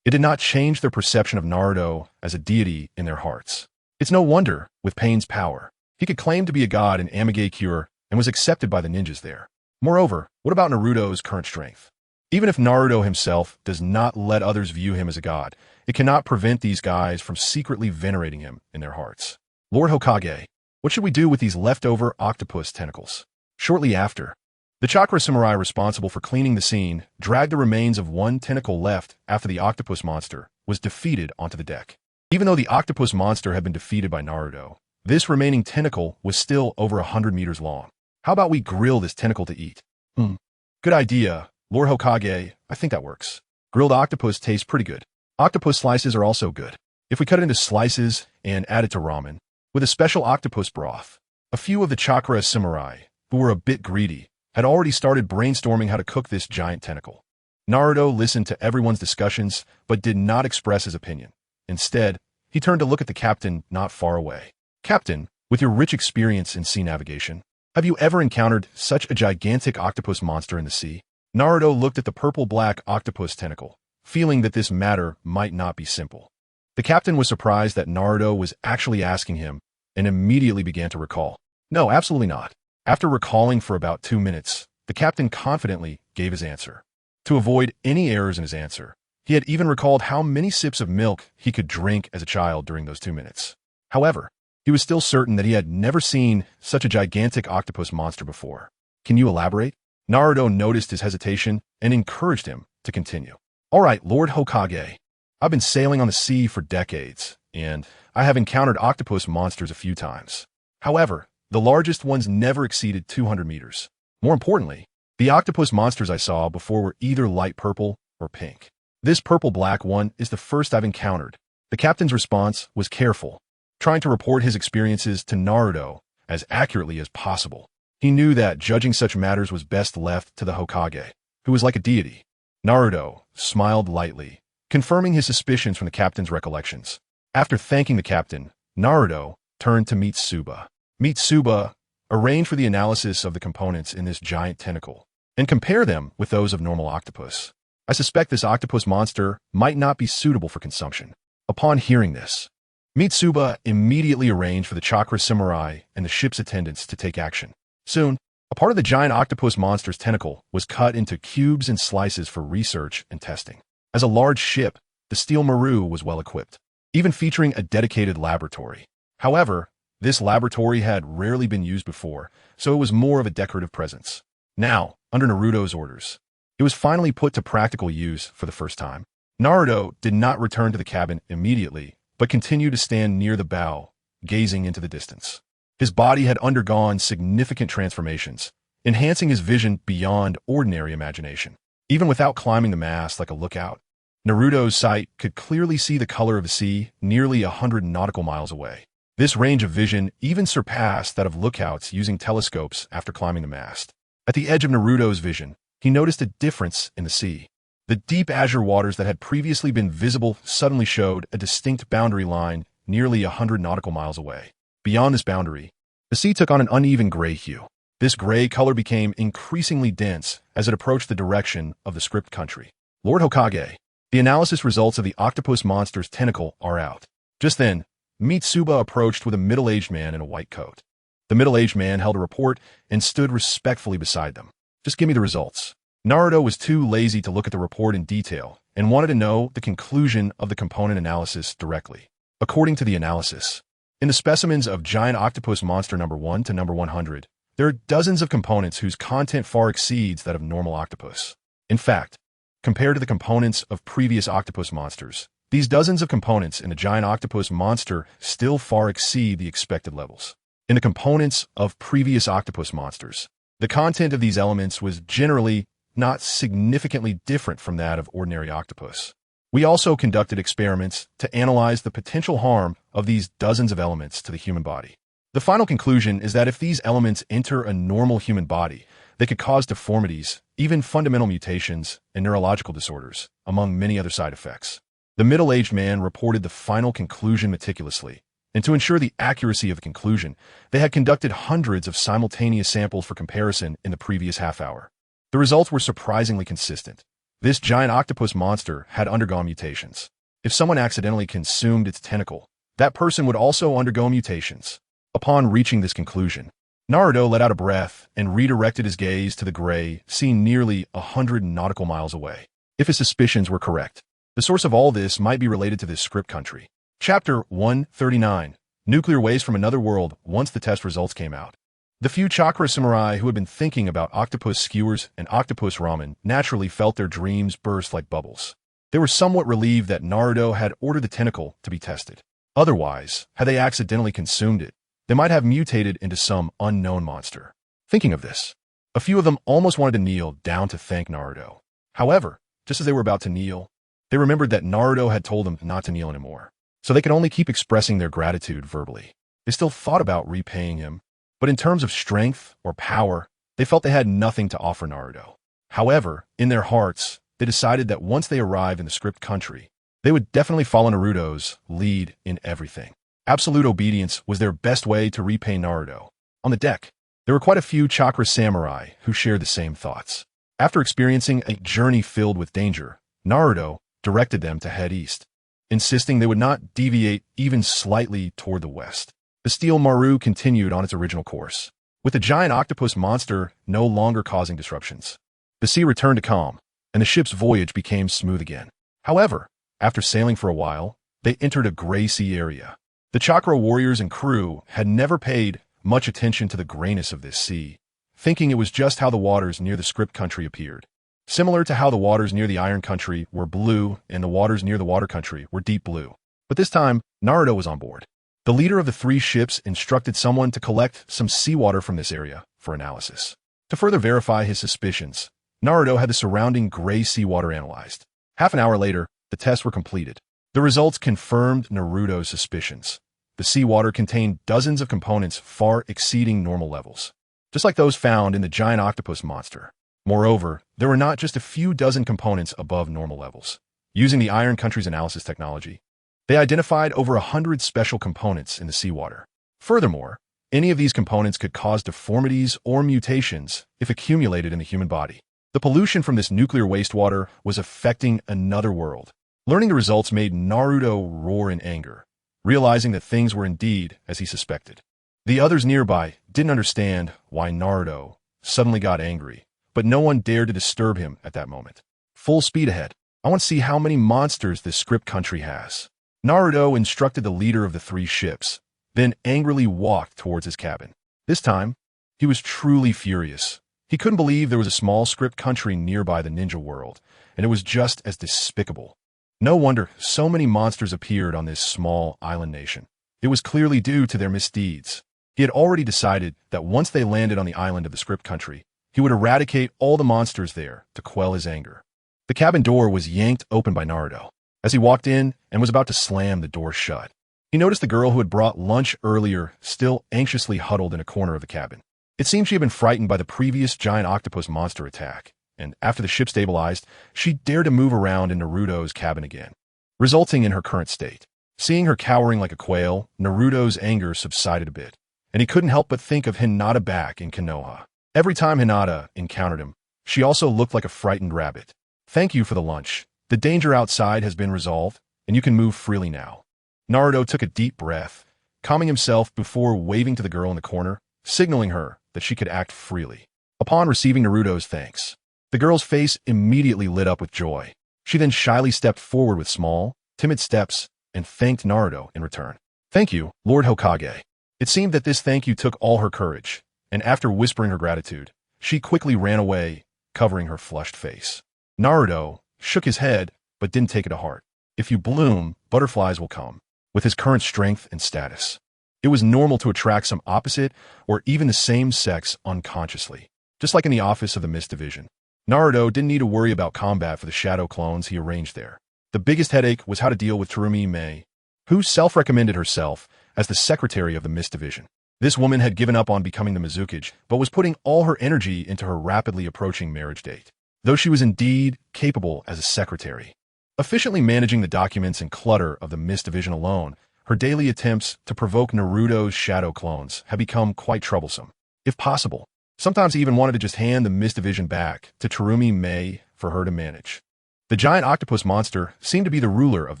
it did not change their perception of Naruto as a deity in their hearts. It's no wonder, with Pain's power, he could claim to be a god in Amigakure and was accepted by the ninjas there. Moreover, what about Naruto's current strength? Even if Naruto himself does not let others view him as a god, it cannot prevent these guys from secretly venerating him in their hearts. Lord Hokage, what should we do with these leftover octopus tentacles? Shortly after, the chakra samurai responsible for cleaning the scene dragged the remains of one tentacle left after the octopus monster was defeated onto the deck. Even though the octopus monster had been defeated by Naruto, this remaining tentacle was still over 100 meters long. How about we grill this tentacle to eat? Good idea, Lord Hokage. I think that works. Grilled octopus tastes pretty good. Octopus slices are also good. If we cut it into slices and add it to ramen, with a special octopus broth. A few of the chakra samurai, who were a bit greedy, had already started brainstorming how to cook this giant tentacle. Naruto listened to everyone's discussions, but did not express his opinion. Instead, he turned to look at the captain not far away. Captain, with your rich experience in sea navigation, have you ever encountered such a gigantic octopus monster in the sea? Naruto looked at the purple-black octopus tentacle, feeling that this matter might not be simple. The captain was surprised that Naruto was actually asking him and immediately began to recall. No, absolutely not. After recalling for about 2 minutes, the captain confidently gave his answer. To avoid any errors in his answer, he had even recalled how many sips of milk he could drink as a child during those 2 minutes. However, he was still certain that he had never seen such a gigantic octopus monster before. Can you elaborate? Naruto noticed his hesitation and encouraged him to continue. All right, Lord Hokage. I've been sailing on the sea for decades, and I have encountered octopus monsters a few times. However, the largest ones never exceeded 200 meters. More importantly, the octopus monsters I saw before were either light purple or pink. This purple-black one is the first I've encountered. The captain's response was careful, trying to report his experiences to Naruto as accurately as possible. He knew that judging such matters was best left to the Hokage, who was like a deity. Naruto smiled lightly, confirming his suspicions from the captain's recollections. After thanking the captain, Naruto turned to Mitsuba. Mitsuba, arrange for the analysis of the components in this giant tentacle and compare them with those of normal octopus. I suspect this octopus monster might not be suitable for consumption. Upon hearing this, Mitsuba immediately arranged for the chakra samurai and the ship's attendants to take action. Soon, a part of the giant octopus monster's tentacle was cut into cubes and slices for research and testing. As a large ship, the Steel Maru was well equipped, even featuring a dedicated laboratory. However, this laboratory had rarely been used before, so it was more of a decorative presence. Now, under Naruto's orders, it was finally put to practical use for the first time. Naruto did not return to the cabin immediately, but continued to stand near the bow, gazing into the distance. His body had undergone significant transformations, enhancing his vision beyond ordinary imagination. Even without climbing the mast like a lookout, Naruto's sight could clearly see the color of the sea nearly 100 nautical miles away. This range of vision even surpassed that of lookouts using telescopes after climbing the mast. At the edge of Naruto's vision, he noticed a difference in the sea. The deep azure waters that had previously been visible suddenly showed a distinct boundary line nearly 100 nautical miles away. Beyond this boundary, the sea took on an uneven gray hue. This gray color became increasingly dense as it approached the direction of the script country. Lord Hokage, the analysis results of the octopus monster's tentacle are out. Just then, Mitsuba approached with a middle-aged man in a white coat. The middle-aged man held a report and stood respectfully beside them. Just give me the results. Naruto was too lazy to look at the report in detail and wanted to know the conclusion of the component analysis directly. According to the analysis, in the specimens of giant octopus monster number 1 to number 100, there are dozens of components whose content far exceeds that of normal octopus. In fact, compared to the components of previous octopus monsters, these dozens of components in the giant octopus monster still far exceed the expected levels. In the components of previous octopus monsters, the content of these elements was generally not significantly different from that of ordinary octopus. We also conducted experiments to analyze the potential harm of these dozens of elements to the human body. The final conclusion is that if these elements enter a normal human body, They could cause deformities, even fundamental mutations and neurological disorders, among many other side effects. The middle-aged man reported the final conclusion meticulously, and to ensure the accuracy of the conclusion, they had conducted hundreds of simultaneous samples for comparison in the previous half hour. The results were surprisingly consistent. This giant octopus monster had undergone mutations. If someone accidentally consumed its tentacle, that person would also undergo mutations. Upon reaching this conclusion, Naruto let out a breath and redirected his gaze to the gray, seen nearly 100 nautical miles away. If his suspicions were correct, the source of all this might be related to this script country. Chapter 139. Nuclear Waste from Another World. Once the test results came out, the few chakra samurai who had been thinking about octopus skewers and octopus ramen naturally felt their dreams burst like bubbles. They were somewhat relieved that Naruto had ordered the tentacle to be tested. Otherwise, had they accidentally consumed it, they might have mutated into some unknown monster. Thinking of this, a few of them almost wanted to kneel down to thank Naruto. However, just as they were about to kneel, they remembered that Naruto had told them not to kneel anymore, so they could only keep expressing their gratitude verbally. They still thought about repaying him, but in terms of strength or power, they felt they had nothing to offer Naruto. However, in their hearts, they decided that once they arrived in the script country, they would definitely follow Naruto's lead in everything. Absolute obedience was their best way to repay Naruto. On the deck, there were quite a few chakra samurai who shared the same thoughts. After experiencing a journey filled with danger, Naruto directed them to head east, insisting they would not deviate even slightly toward the west. The Steel Maru continued on its original course, with the giant octopus monster no longer causing disruptions. The sea returned to calm, and the ship's voyage became smooth again. However, after sailing for a while, they entered a gray sea area. The chakra warriors and crew had never paid much attention to the grayness of this sea, thinking it was just how the waters near the script country appeared. Similar to how the waters near the Iron Country were blue and the waters near the Water Country were deep blue. But this time, Naruto was on board. The leader of the three ships instructed someone to collect some seawater from this area for analysis. To further verify his suspicions, Naruto had the surrounding gray seawater analyzed. Half an hour later, the tests were completed. The results confirmed Naruto's suspicions. The seawater contained dozens of components far exceeding normal levels, just like those found in the giant octopus monster. Moreover, there were not just a few dozen components above normal levels. Using the Iron Country's analysis technology, they identified over 100 special components in the seawater. Furthermore, any of these components could cause deformities or mutations if accumulated in the human body. The pollution from this nuclear wastewater was affecting another world. Learning the results made Naruto roar in anger, realizing that things were indeed as he suspected. The others nearby didn't understand why Naruto suddenly got angry, but no one dared to disturb him at that moment. Full speed ahead. I want to see how many monsters this script country has. Naruto instructed the leader of the three ships, then angrily walked towards his cabin. This time, he was truly furious. He couldn't believe there was a small script country nearby the ninja world, and it was just as despicable. No wonder so many monsters appeared on this small island nation. It was clearly due to their misdeeds. He had already decided that once they landed on the island of the script country, he would eradicate all the monsters there to quell his anger. The cabin door was yanked open by Naruto. As he walked in and was about to slam the door shut, he noticed the girl who had brought lunch earlier still anxiously huddled in a corner of the cabin. It seemed she had been frightened by the previous giant octopus monster attack, and after the ship stabilized, she dared to move around in Naruto's cabin again, resulting in her current state. Seeing her cowering like a quail, Naruto's anger subsided a bit, and he couldn't help but think of Hinata back in Konoha. Every time Hinata encountered him, she also looked like a frightened rabbit. "Thank you for the lunch. The danger outside has been resolved, and you can move freely now." Naruto took a deep breath, calming himself before waving to the girl in the corner, signaling her that she could act freely. Upon receiving Naruto's thanks, the girl's face immediately lit up with joy. She then shyly stepped forward with small, timid steps and thanked Naruto in return. "Thank you, Lord Hokage." It seemed that this thank you took all her courage, and after whispering her gratitude, she quickly ran away, covering her flushed face. Naruto shook his head, but didn't take it to heart. If you bloom, butterflies will come. With his current strength and status, it was normal to attract some opposite or even the same sex unconsciously. Just like in the office of the Mist Division, Naruto didn't need to worry about combat for the shadow clones he arranged there. The biggest headache was how to deal with Tsurumi Mei, who self-recommended herself as the secretary of the Mist Division. This woman had given up on becoming the Mizukage, but was putting all her energy into her rapidly approaching marriage date. Though she was indeed capable as a secretary, efficiently managing the documents and clutter of the Mist Division alone, her daily attempts to provoke Naruto's shadow clones had become quite troublesome. If possible, sometimes he even wanted to just hand the Mist Division back to Terumi Mei for her to manage. The giant octopus monster seemed to be the ruler of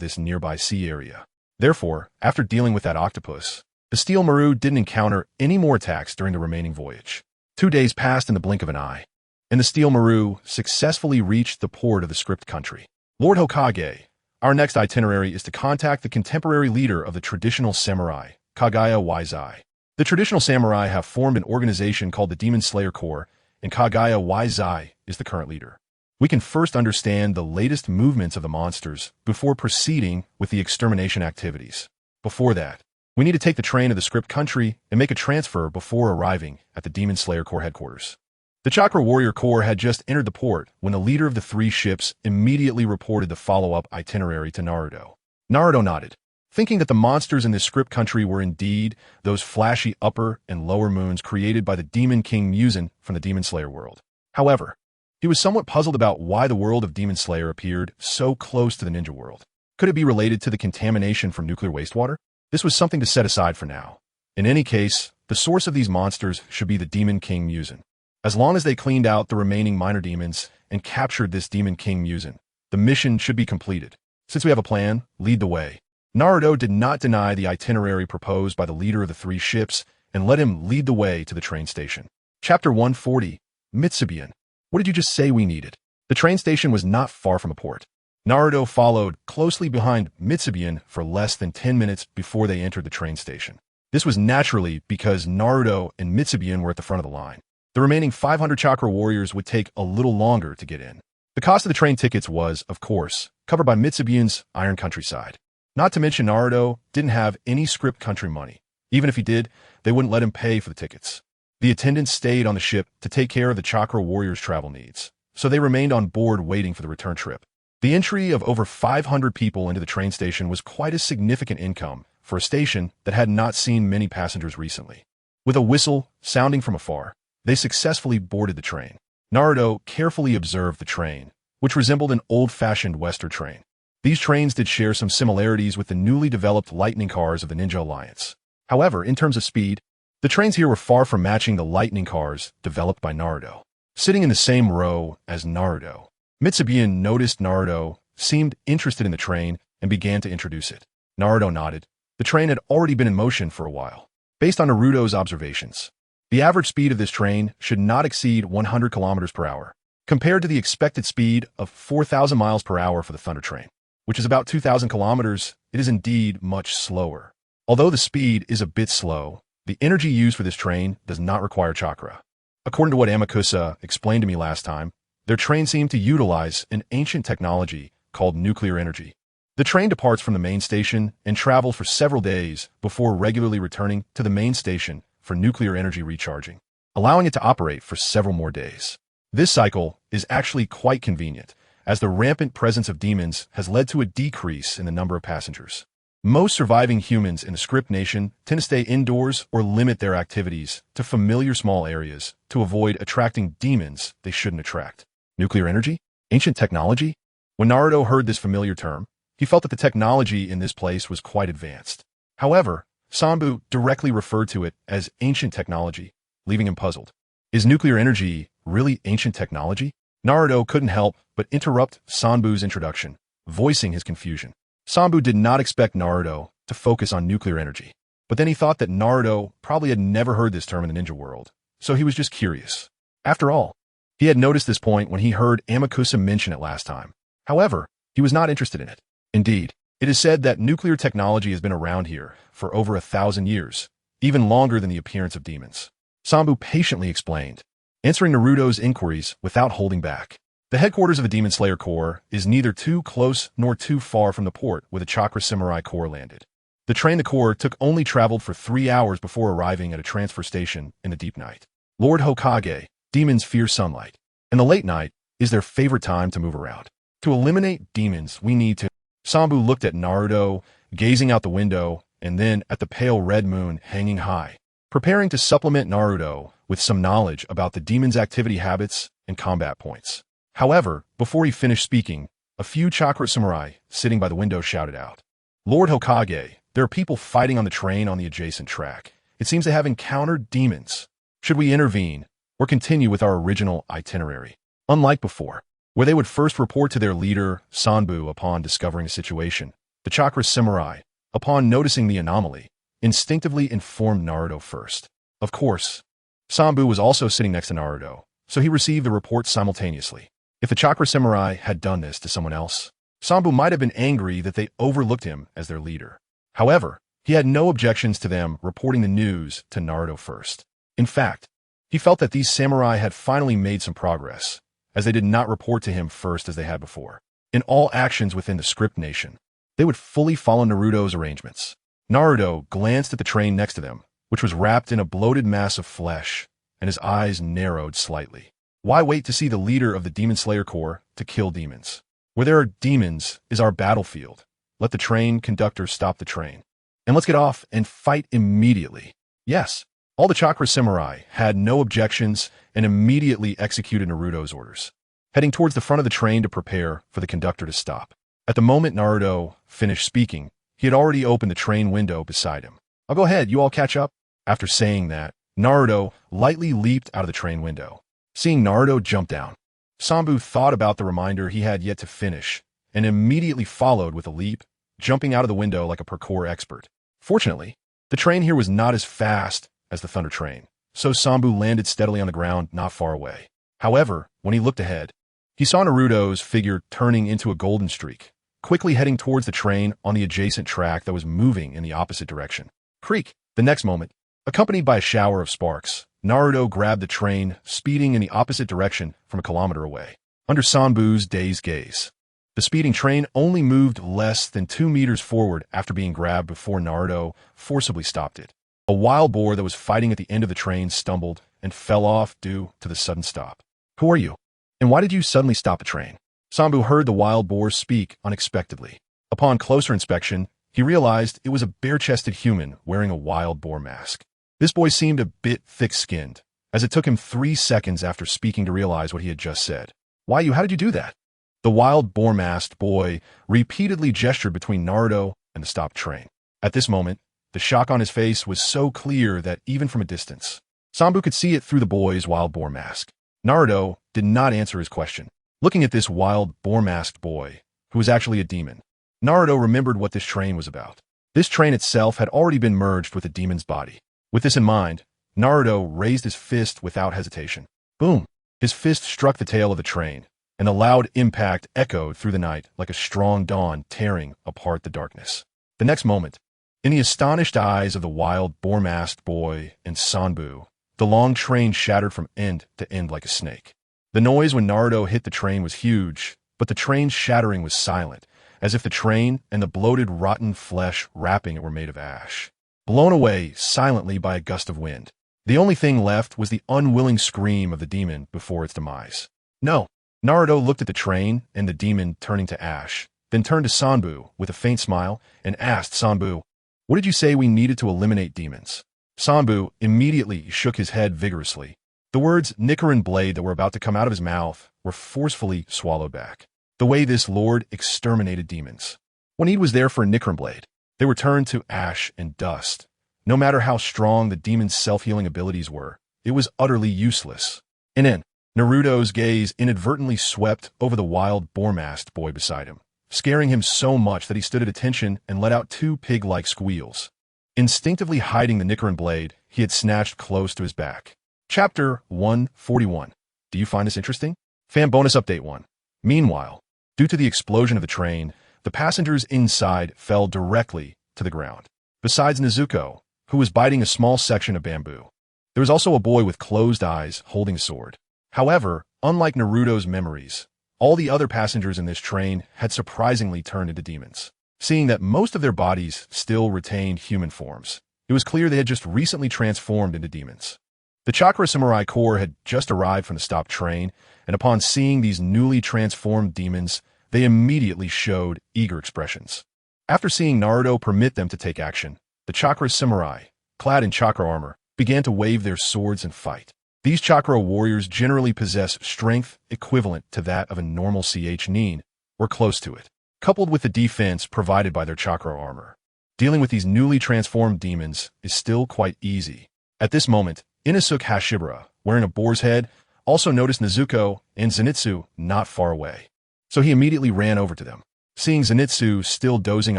this nearby sea area. Therefore, after dealing with that octopus, the Steel Maru didn't encounter any more attacks during the remaining voyage. 2 days passed in the blink of an eye, and the Steel Maru successfully reached the port of the script country. Lord Hokage, our next itinerary is to contact the contemporary leader of the traditional samurai, Kaguya Waizai. The traditional samurai have formed an organization called the Demon Slayer Corps, and Kaguya Waizai is the current leader. We can first understand the latest movements of the monsters before proceeding with the extermination activities. Before that, we need to take the train to the script country and make a transfer before arriving at the Demon Slayer Corps headquarters. The Chakra Warrior Corps had just entered the port when the leader of the 3 ships immediately reported the follow-up itinerary to Naruto. Naruto nodded, thinking that the monsters in this script country were indeed those flashy upper and lower moons created by the Demon King Muzan from the Demon Slayer world. However, he was somewhat puzzled about why the world of Demon Slayer appeared so close to the ninja world. Could it be related to the contamination from nuclear wastewater? This was something to set aside for now. In any case, the source of these monsters should be the Demon King Muzan. As long as they cleaned out the remaining minor demons and captured this Demon King Muzan, the mission should be completed. Since we have a plan, lead the way. Naruto did not deny the itinerary proposed by the leader of the 3 ships and let him lead the way to the train station. Chapter 140, Mitsubian. What did you just say we needed? The train station was not far from the port. Naruto followed closely behind Mitsubian for less than 10 minutes before they entered the train station. This was naturally because Naruto and Mitsubian were at the front of the line. The remaining 500 Chakra Warriors would take a little longer to get in. The cost of the train tickets was, of course, covered by Mitsubian's Iron Countryside. Not to mention Naruto didn't have any script country money. Even if he did, they wouldn't let him pay for the tickets. The attendants stayed on the ship to take care of the Chakra Warriors' travel needs, so they remained on board waiting for the return trip. The entry of over 500 people into the train station was quite a significant income for a station that had not seen many passengers recently. With a whistle sounding from afar, they successfully boarded the train. Naruto carefully observed the train, which resembled an old-fashioned Western train. These trains did share some similarities with the newly developed lightning cars of the Ninja Alliance. However, in terms of speed, the trains here were far from matching the lightning cars developed by Naruto. Sitting in the same row as Naruto, Mitsubian noticed Naruto seemed interested in the train and began to introduce it. Naruto nodded. The train had already been in motion for a while. Based on Naruto's observations, the average speed of this train should not exceed 100 kilometers per hour, compared to the expected speed of 4,000 miles per hour for the Thunder Train, which is about 2,000 kilometers. It is indeed much slower. Although the speed is a bit slow, the energy used for this train does not require chakra. According to what Amakusa explained to me last time, their train seemed to utilize an ancient technology called nuclear energy. The train departs from the main station and travels for several days before regularly returning to the main station for nuclear energy recharging, allowing it to operate for several more days. This cycle is actually quite convenient, as the rampant presence of demons has led to a decrease in the number of passengers. Most surviving humans in the script nation tend to stay indoors or limit their activities to familiar small areas to avoid attracting demons they shouldn't attract. Nuclear energy? Ancient technology? When Naruto heard this familiar term, he felt that the technology in this place was quite advanced. However, Sanbu directly referred to it as ancient technology, leaving him puzzled. Is nuclear energy really ancient technology? Naruto couldn't help but interrupt Sanbu's introduction, voicing his confusion. Sanbu did not expect Naruto to focus on nuclear energy, but then he thought that Naruto probably had never heard this term in the ninja world, so he was just curious. After all, he had noticed this point when he heard Amakusa mention it last time. However, he was not interested in it. Indeed, it is said that nuclear technology has been around here for over 1,000 years, even longer than the appearance of demons. Sanbu patiently explained, answering Naruto's inquiries without holding back. The headquarters of the Demon Slayer Corps is neither too close nor too far from the port where the Chakra Samurai Corps landed. The train the Corps took only traveled for 3 hours before arriving at a transfer station in the deep night. Lord Hokage, demons fear sunlight, and the late night is their favorite time to move around. To eliminate demons, we need to... Sanbu looked at Naruto, gazing out the window, and then at the pale red moon hanging high. preparing to supplement Naruto with some knowledge about the demon's activity habits and combat points. However, before he finished speaking, a few chakra samurai sitting by the window shouted out, "Lord Hokage, there are people fighting on the train on the adjacent track. It seems they have encountered demons. Should we intervene or continue with our original itinerary?" Unlike before, where they would first report to their leader, Sanbu, upon discovering a situation, the chakra samurai, upon noticing the anomaly, instinctively informed Naruto first. Of course, Sanbu was also sitting next to Naruto, so he received the report simultaneously. If the chakra samurai had done this to someone else, Sanbu might have been angry that they overlooked him as their leader. However, he had no objections to them reporting the news to Naruto first. In fact, he felt that these samurai had finally made some progress, as they did not report to him first as they had before. In all actions within the script nation, they would fully follow Naruto's arrangements. Naruto glanced at the train next to them, which was wrapped in a bloated mass of flesh, and his eyes narrowed slightly. Why wait to see the leader of the Demon Slayer Corps to kill demons? Where there are demons is our battlefield. Let the train conductor stop the train. And let's get off and fight immediately. Yes, all the chakra samurai had no objections and immediately executed Naruto's orders, heading towards the front of the train to prepare for the conductor to stop. At the moment Naruto finished speaking, he had already opened the train window beside him. "I'll go ahead, you all catch up." After saying that, Naruto lightly leaped out of the train window. Seeing Naruto jump down, Sanbu thought about the reminder he had yet to finish and immediately followed with a leap, jumping out of the window like a parkour expert. Fortunately, the train here was not as fast as the Thunder Train, so Sanbu landed steadily on the ground not far away. However, when he looked ahead, he saw Naruto's figure turning into a golden streak, quickly heading towards the train on the adjacent track that was moving in the opposite direction. Creak! The next moment, accompanied by a shower of sparks, Naruto grabbed the train, speeding in the opposite direction from a kilometer away. Under Sanbu's dazed gaze, the speeding train only moved less than 2 meters forward after being grabbed before Naruto forcibly stopped it. A wild boar that was fighting at the end of the train stumbled and fell off due to the sudden stop. "Who are you? And why did you suddenly stop the train?" Sanbu heard the wild boar speak unexpectedly. Upon closer inspection, he realized it was a bare-chested human wearing a wild boar mask. This boy seemed a bit thick-skinned, as it took him 3 seconds after speaking to realize what he had just said. "Why you? How did you do that?" The wild boar-masked boy repeatedly gestured between Naruto and the stopped train. At this moment, the shock on his face was so clear that even from a distance, Sanbu could see it through the boy's wild boar mask. Naruto did not answer his question. Looking at this wild boar-masked boy, who was actually a demon, Naruto remembered what this train was about. This train itself had already been merged with a demon's body. With this in mind, Naruto raised his fist without hesitation. Boom! His fist struck the tail of the train, and the loud impact echoed through the night like a strong dawn tearing apart the darkness. The next moment, in the astonished eyes of the wild boar-masked boy and Sanbu, the long train shattered from end to end like a snake. The noise when Naruto hit the train was huge, but the train's shattering was silent, as if the train and the bloated, rotten flesh wrapping it were made of ash, blown away silently by a gust of wind. The only thing left was the unwilling scream of the demon before its demise. "No." Naruto looked at the train and the demon turning to ash, then turned to Sanbu with a faint smile and asked Sanbu, "What did you say we needed to eliminate demons?" Sanbu immediately shook his head vigorously. The words Nichiren blade that were about to come out of his mouth were forcefully swallowed back. The way this lord exterminated demons. What need was there for a Nichiren blade? They were turned to ash and dust. No matter how strong the demon's self-healing abilities were, it was utterly useless. And then, Naruto's gaze inadvertently swept over the wild boar-masked boy beside him, scaring him so much that he stood at attention and let out 2 pig-like squeals. Instinctively hiding the Nichiren blade, he had snatched close to his back. Chapter 141. Do you find this interesting? Fan bonus update 1. Meanwhile, due to the explosion of the train, the passengers inside fell directly to the ground. Besides Nezuko, who was biting a small section of bamboo, there was also a boy with closed eyes holding a sword. However, unlike Naruto's memories, all the other passengers in this train had surprisingly turned into demons. Seeing that most of their bodies still retained human forms, it was clear they had just recently transformed into demons. The Chakra Samurai Corps had just arrived from the stopped train, and upon seeing these newly transformed demons, they immediately showed eager expressions. After seeing Naruto permit them to take action, the Chakra Samurai, clad in chakra armor, began to wave their swords and fight. These chakra warriors generally possess strength equivalent to that of a normal nin, or close to it, coupled with the defense provided by their chakra armor. Dealing with these newly transformed demons is still quite easy. At this moment, Inosuke Hashibara, wearing a boar's head, also noticed Nezuko and Zenitsu not far away. So he immediately ran over to them. Seeing Zenitsu still dozing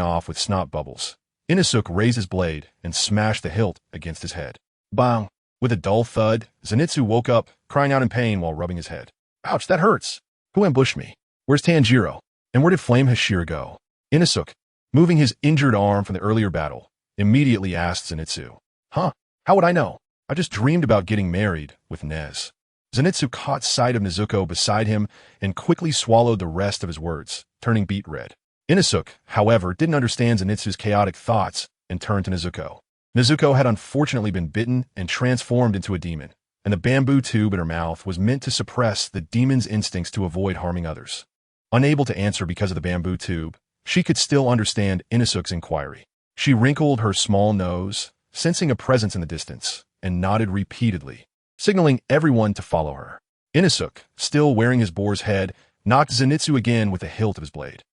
off with snot bubbles, Inosuke raised his blade and smashed the hilt against his head. Bang! With a dull thud, Zenitsu woke up, crying out in pain while rubbing his head. Ouch, that hurts! Who ambushed me? Where's Tanjiro? And where did Flame Hashira go? Inosuke, moving his injured arm from the earlier battle, immediately asked Zenitsu. Huh? How would I know? I just dreamed about getting married with Nez. Zenitsu caught sight of Nezuko beside him and quickly swallowed the rest of his words, turning beet red. Inosuke, however, didn't understand Zenitsu's chaotic thoughts and turned to Nezuko. Nezuko had unfortunately been bitten and transformed into a demon, and the bamboo tube in her mouth was meant to suppress the demon's instincts to avoid harming others. Unable to answer because of the bamboo tube, she could still understand Inosuke's inquiry. She wrinkled her small nose, sensing a presence in the distance, and nodded repeatedly, signaling everyone to follow her. Inosuke, still wearing his boar's head, knocked Zenitsu again with the hilt of his blade.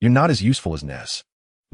You're not as useful as Nez.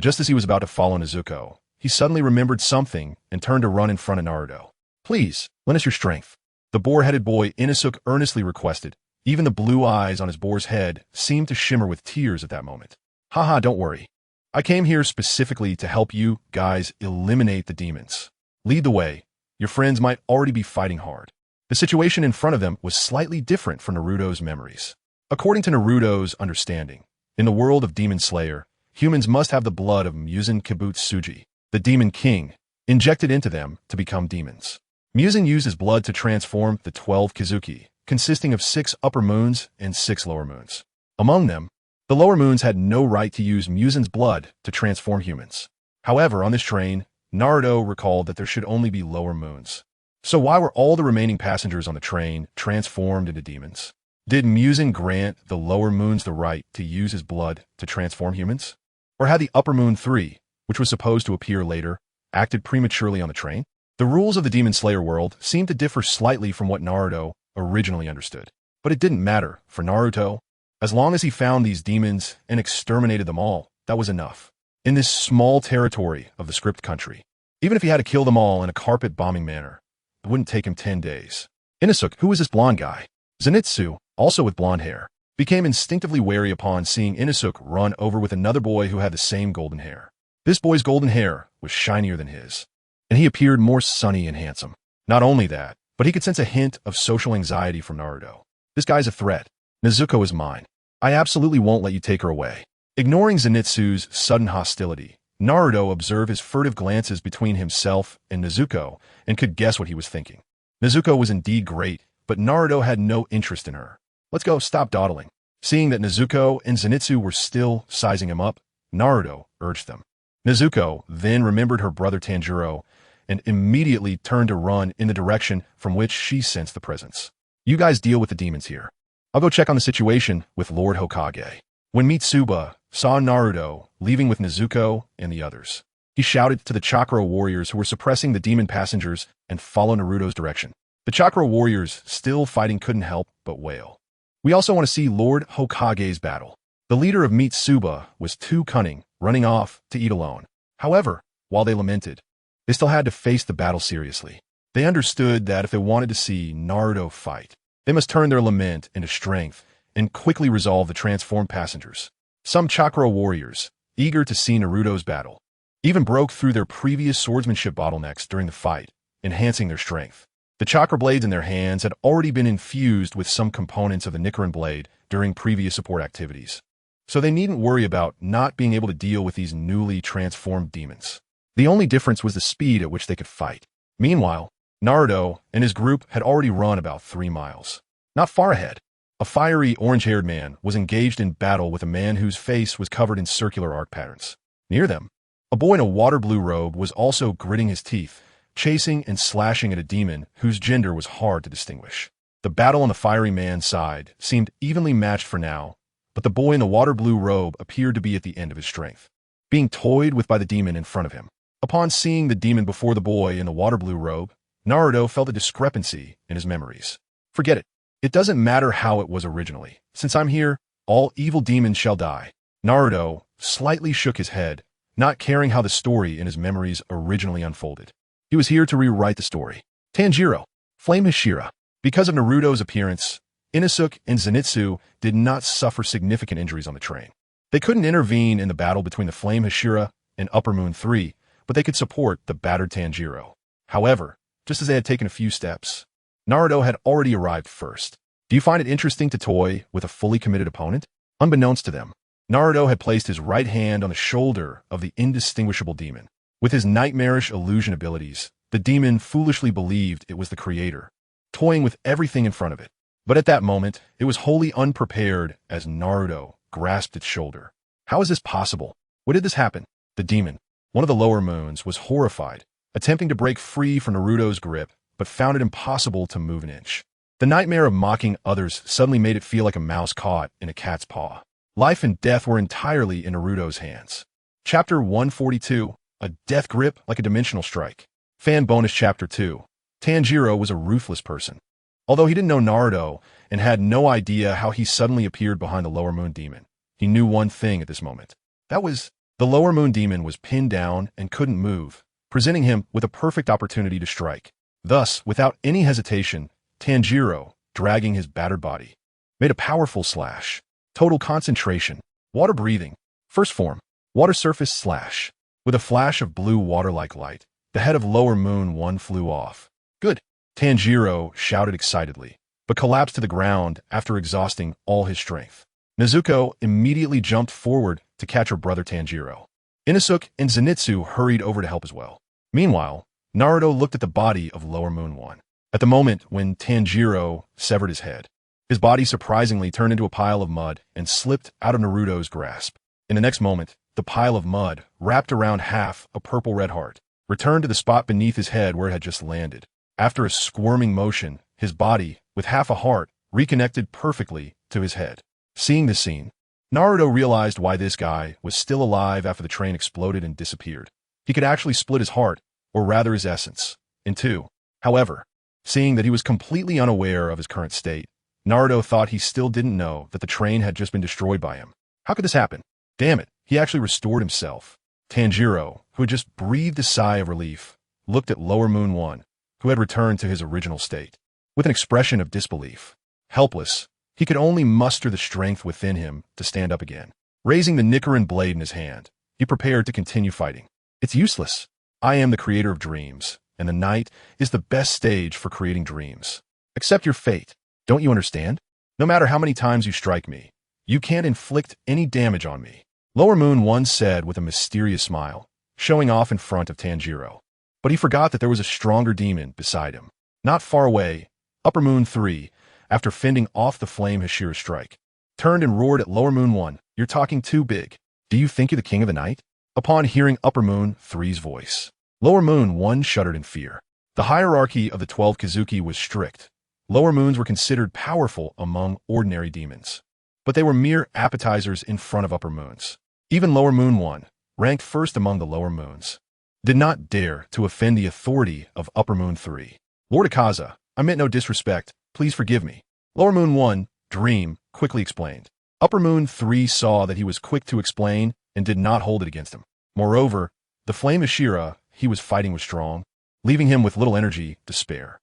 Just as he was about to follow Nezuko, he suddenly remembered something and turned to run in front of Naruto. Please, lend us your strength. The boar-headed boy Inosuke earnestly requested. Even the blue eyes on his boar's head seemed to shimmer with tears at that moment. Haha, don't worry. I came here specifically to help you guys eliminate the demons. Lead the way. Your friends might already be fighting hard. The situation in front of them was slightly different from Naruto's memories. According to Naruto's understanding, in the world of Demon Slayer, humans must have the blood of Muzan Kibutsuji, the Demon King, injected into them to become demons. Muzan used his blood to transform the 12 Kizuki, consisting of 6 upper moons and 6 lower moons. Among them, the lower moons had no right to use Muzan's blood to transform humans. However, on this train, Naruto recalled that there should only be lower moons. So why were all the remaining passengers on the train transformed into demons? Did Muzan grant the lower moons the right to use his blood to transform humans? Or had the upper moon 3, which was supposed to appear later, acted prematurely on the train? The rules of the Demon Slayer world seemed to differ slightly from what Naruto originally understood. But it didn't matter for Naruto. As long as he found these demons and exterminated them all, that was enough. In this small territory of the script country, even if he had to kill them all in a carpet-bombing manner, it wouldn't take him 10 days. Inosuke, who was this blonde guy? Zenitsu, also with blonde hair, became instinctively wary upon seeing Inosuke run over with another boy who had the same golden hair. This boy's golden hair was shinier than his, and he appeared more sunny and handsome. Not only that, but he could sense a hint of social anxiety from Naruto. This guy's a threat. Nezuko is mine. I absolutely won't let you take her away. Ignoring Zenitsu's sudden hostility, Naruto observed his furtive glances between himself and Nezuko and could guess what he was thinking. Nezuko was indeed great, but Naruto had no interest in her. Let's go, stop dawdling. Seeing that Nezuko and Zenitsu were still sizing him up, Naruto urged them. Nezuko then remembered her brother Tanjiro and immediately turned to run in the direction from which she sensed the presence. You guys deal with the demons here. I'll go check on the situation with Lord Hokage. When Mitsuba saw Naruto leaving with Nezuko and the others, he shouted to the chakra warriors who were suppressing the demon passengers and follow Naruto's direction. The chakra warriors, still fighting, couldn't help but wail. We also want to see Lord Hokage's battle. The leader of Mitsuba was too cunning, running off to eat alone. However, while they lamented, they still had to face the battle seriously. They understood that if they wanted to see Naruto fight, they must turn their lament into strength and quickly resolve the transformed passengers. Some chakra warriors, eager to see Naruto's battle, even broke through their previous swordsmanship bottlenecks during the fight, enhancing their strength. The chakra blades in their hands had already been infused with some components of the Nichiren blade during previous support activities, so they needn't worry about not being able to deal with these newly transformed demons. The only difference was the speed at which they could fight. Meanwhile, Naruto and his group had already run about 3 miles. Not far ahead, a fiery orange-haired man was engaged in battle with a man whose face was covered in circular arc patterns. Near them, a boy in a water-blue robe was also gritting his teeth, chasing and slashing at a demon whose gender was hard to distinguish. The battle on the fiery man's side seemed evenly matched for now, but the boy in the water-blue robe appeared to be at the end of his strength, being toyed with by the demon in front of him. Upon seeing the demon before the boy in the water-blue robe, Naruto felt a discrepancy in his memories. Forget it. It doesn't matter how it was originally. Since I'm here, all evil demons shall die. Naruto slightly shook his head, not caring how the story in his memories originally unfolded. He was here to rewrite the story. Tanjiro, Flame Hashira. Because of Naruto's appearance, Inosuke and Zenitsu did not suffer significant injuries on the train. They couldn't intervene in the battle between the Flame Hashira and Upper Moon 3, but they could support the battered Tanjiro. However, just as they had taken a few steps, Naruto had already arrived first. Do you find it interesting to toy with a fully committed opponent? Unbeknownst to them, Naruto had placed his right hand on the shoulder of the indistinguishable demon. With his nightmarish illusion abilities, the demon foolishly believed it was the creator, toying with everything in front of it. But at that moment, it was wholly unprepared as Naruto grasped its shoulder. How is this possible? What did this happen? The demon, one of the lower moons, was horrified, attempting to break free from Naruto's grip, but found it impossible to move an inch. The nightmare of mocking others suddenly made it feel like a mouse caught in a cat's paw. Life and death were entirely in Naruto's hands. Chapter 142, A Death Grip Like a Dimensional Strike. Fan bonus Chapter 2. Tanjiro was a ruthless person. Although he didn't know Naruto and had no idea how he suddenly appeared behind the Lower Moon Demon, he knew one thing at this moment. That was, the Lower Moon Demon was pinned down and couldn't move, presenting him with a perfect opportunity to strike. Thus, without any hesitation, Tanjiro, dragging his battered body, made a powerful slash. Total concentration. Water breathing. First form. Water surface slash. With a flash of blue water-like light, the head of Lower Moon 1 flew off. Good. Tanjiro shouted excitedly, but collapsed to the ground after exhausting all his strength. Nezuko immediately jumped forward to catch her brother Tanjiro. Inosuke and Zenitsu hurried over to help as well. Meanwhile, Naruto looked at the body of Lower Moon 1. At the moment when Tanjiro severed his head, his body surprisingly turned into a pile of mud and slipped out of Naruto's grasp. In the next moment, the pile of mud, wrapped around half a purple-red heart, returned to the spot beneath his head where it had just landed. After a squirming motion, his body, with half a heart, reconnected perfectly to his head. Seeing this scene, Naruto realized why this guy was still alive after the train exploded and disappeared. He could actually split his heart, or rather his essence, in two. However, seeing that he was completely unaware of his current state, Naruto thought he still didn't know that the train had just been destroyed by him. How could this happen? Damn it, he actually restored himself. Tanjiro, who had just breathed a sigh of relief, looked at Lower Moon 1, who had returned to his original state. With an expression of disbelief, helpless, he could only muster the strength within him to stand up again. Raising the Nichiren blade in his hand, he prepared to continue fighting. It's useless. I am the creator of dreams, and the night is the best stage for creating dreams. Accept your fate. Don't you understand? No matter how many times you strike me, you can't inflict any damage on me. Lower Moon 1 said with a mysterious smile, showing off in front of Tanjiro. But he forgot that there was a stronger demon beside him. Not far away, Upper Moon 3, after fending off the Flame Hashira strike, turned and roared at Lower Moon 1, "You're talking too big. Do you think you're the king of the night?" Upon hearing Upper Moon 3's voice, Lower Moon 1 shuddered in fear. The hierarchy of the 12 Kazuki was strict. Lower moons were considered powerful among ordinary demons, but they were mere appetizers in front of upper moons. Even Lower Moon 1, ranked first among the lower moons, did not dare to offend the authority of Upper Moon 3. Lord Akaza, I meant no disrespect, please forgive me. Lower Moon 1, Dream, quickly explained. Upper Moon 3 saw that he was quick to explain and did not hold it against him. Moreover, the Flame Hashira he was fighting was strong, leaving him with little energy to spare.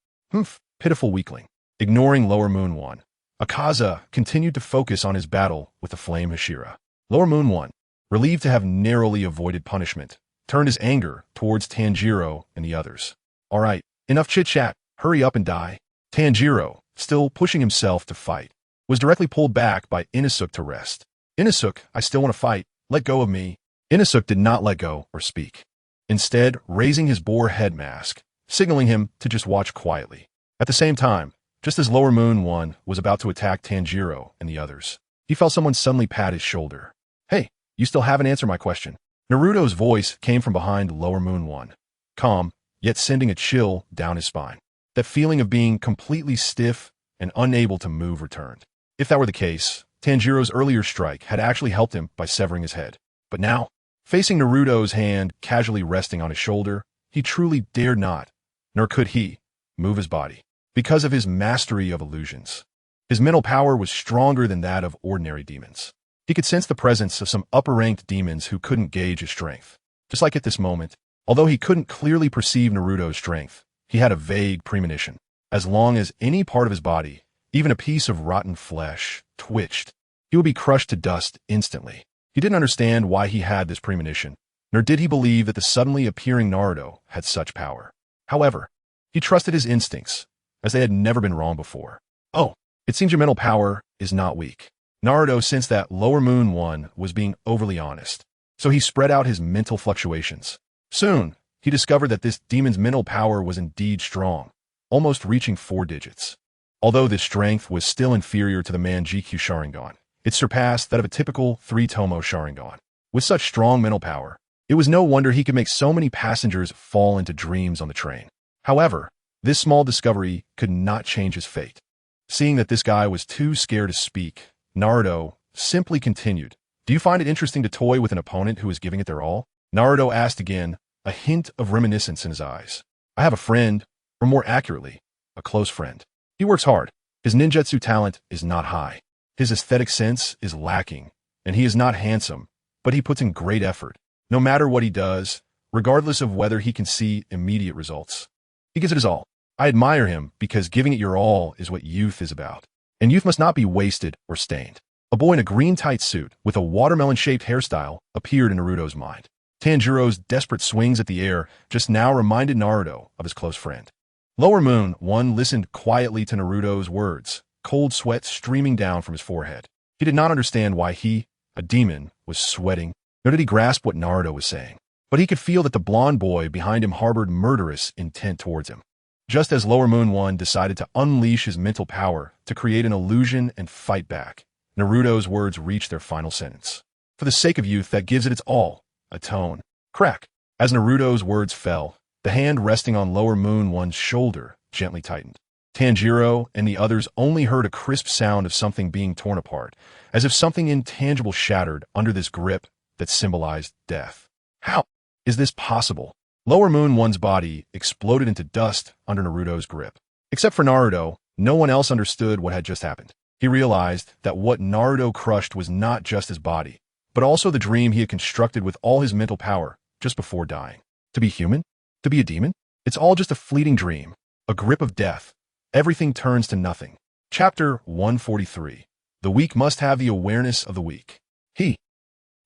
Pitiful weakling. Ignoring Lower Moon 1, Akaza continued to focus on his battle with the Flame Hashira. Lower Moon 1, relieved to have narrowly avoided punishment, turned his anger towards Tanjiro and the others. All right, enough chit-chat, hurry up and die. Tanjiro, still pushing himself to fight, was directly pulled back by Inosuke to rest. Inosuke, I still want to fight, let go of me. Inosuke did not let go or speak, instead raising his boar head mask, signaling him to just watch quietly. At the same time, just as Lower Moon 1 was about to attack Tanjiro and the others, he felt someone suddenly pat his shoulder. Hey, you still haven't answered my question. Naruto's voice came from behind Lower Moon 1, calm, yet sending a chill down his spine. That feeling of being completely stiff and unable to move returned. If that were the case, Tanjiro's earlier strike had actually helped him by severing his head. But now, facing Naruto's hand casually resting on his shoulder, he truly dared not, nor could he, move his body. Because of his mastery of illusions, his mental power was stronger than that of ordinary demons. He could sense the presence of some upper-ranked demons who couldn't gauge his strength. Just like at this moment, although he couldn't clearly perceive Naruto's strength, he had a vague premonition. As long as any part of his body, even a piece of rotten flesh, twitched, he would be crushed to dust instantly. He didn't understand why he had this premonition, nor did he believe that the suddenly appearing Naruto had such power. However, he trusted his instincts, as they had never been wrong before. Oh, it seems your mental power is not weak. Naruto sensed that Lower Moon 1 was being overly honest, so he spread out his mental fluctuations. Soon, he discovered that this demon's mental power was indeed strong, almost reaching 4 digits. Although this strength was still inferior to the Manjikyu Sharingan, it surpassed that of a typical 3-Tomo Sharingan. With such strong mental power, it was no wonder he could make so many passengers fall into dreams on the train. However, this small discovery could not change his fate. Seeing that this guy was too scared to speak, Naruto simply continued. Do you find it interesting to toy with an opponent who is giving it their all? Naruto asked again, a hint of reminiscence in his eyes. I have a friend, or more accurately, a close friend. He works hard. His ninjutsu talent is not high. His aesthetic sense is lacking, and he is not handsome, but he puts in great effort. No matter what he does, regardless of whether he can see immediate results, he gives it his all. I admire him because giving it your all is what youth is about. And youth must not be wasted or stained. A boy in a green tight suit with a watermelon-shaped hairstyle appeared in Naruto's mind. Tanjiro's desperate swings at the air just now reminded Naruto of his close friend. Lower Moon 1 listened quietly to Naruto's words, cold sweat streaming down from his forehead. He did not understand why he, a demon, was sweating, nor did he grasp what Naruto was saying. But he could feel that the blonde boy behind him harbored murderous intent towards him. Just as Lower Moon 1 decided to unleash his mental power to create an illusion and fight back, Naruto's words reached their final sentence. For the sake of youth that gives it its all, atone. Crack. As Naruto's words fell, the hand resting on Lower Moon 1's shoulder gently tightened. Tanjiro and the others only heard a crisp sound of something being torn apart, as if something intangible shattered under this grip that symbolized death. How is this possible? Lower Moon 1's body exploded into dust under Naruto's grip. Except for Naruto, no one else understood what had just happened. He realized that what Naruto crushed was not just his body, but also the dream he had constructed with all his mental power just before dying. To be human? To be a demon? It's all just a fleeting dream, a grip of death. Everything turns to nothing. Chapter 143. The weak must have the awareness of the weak. He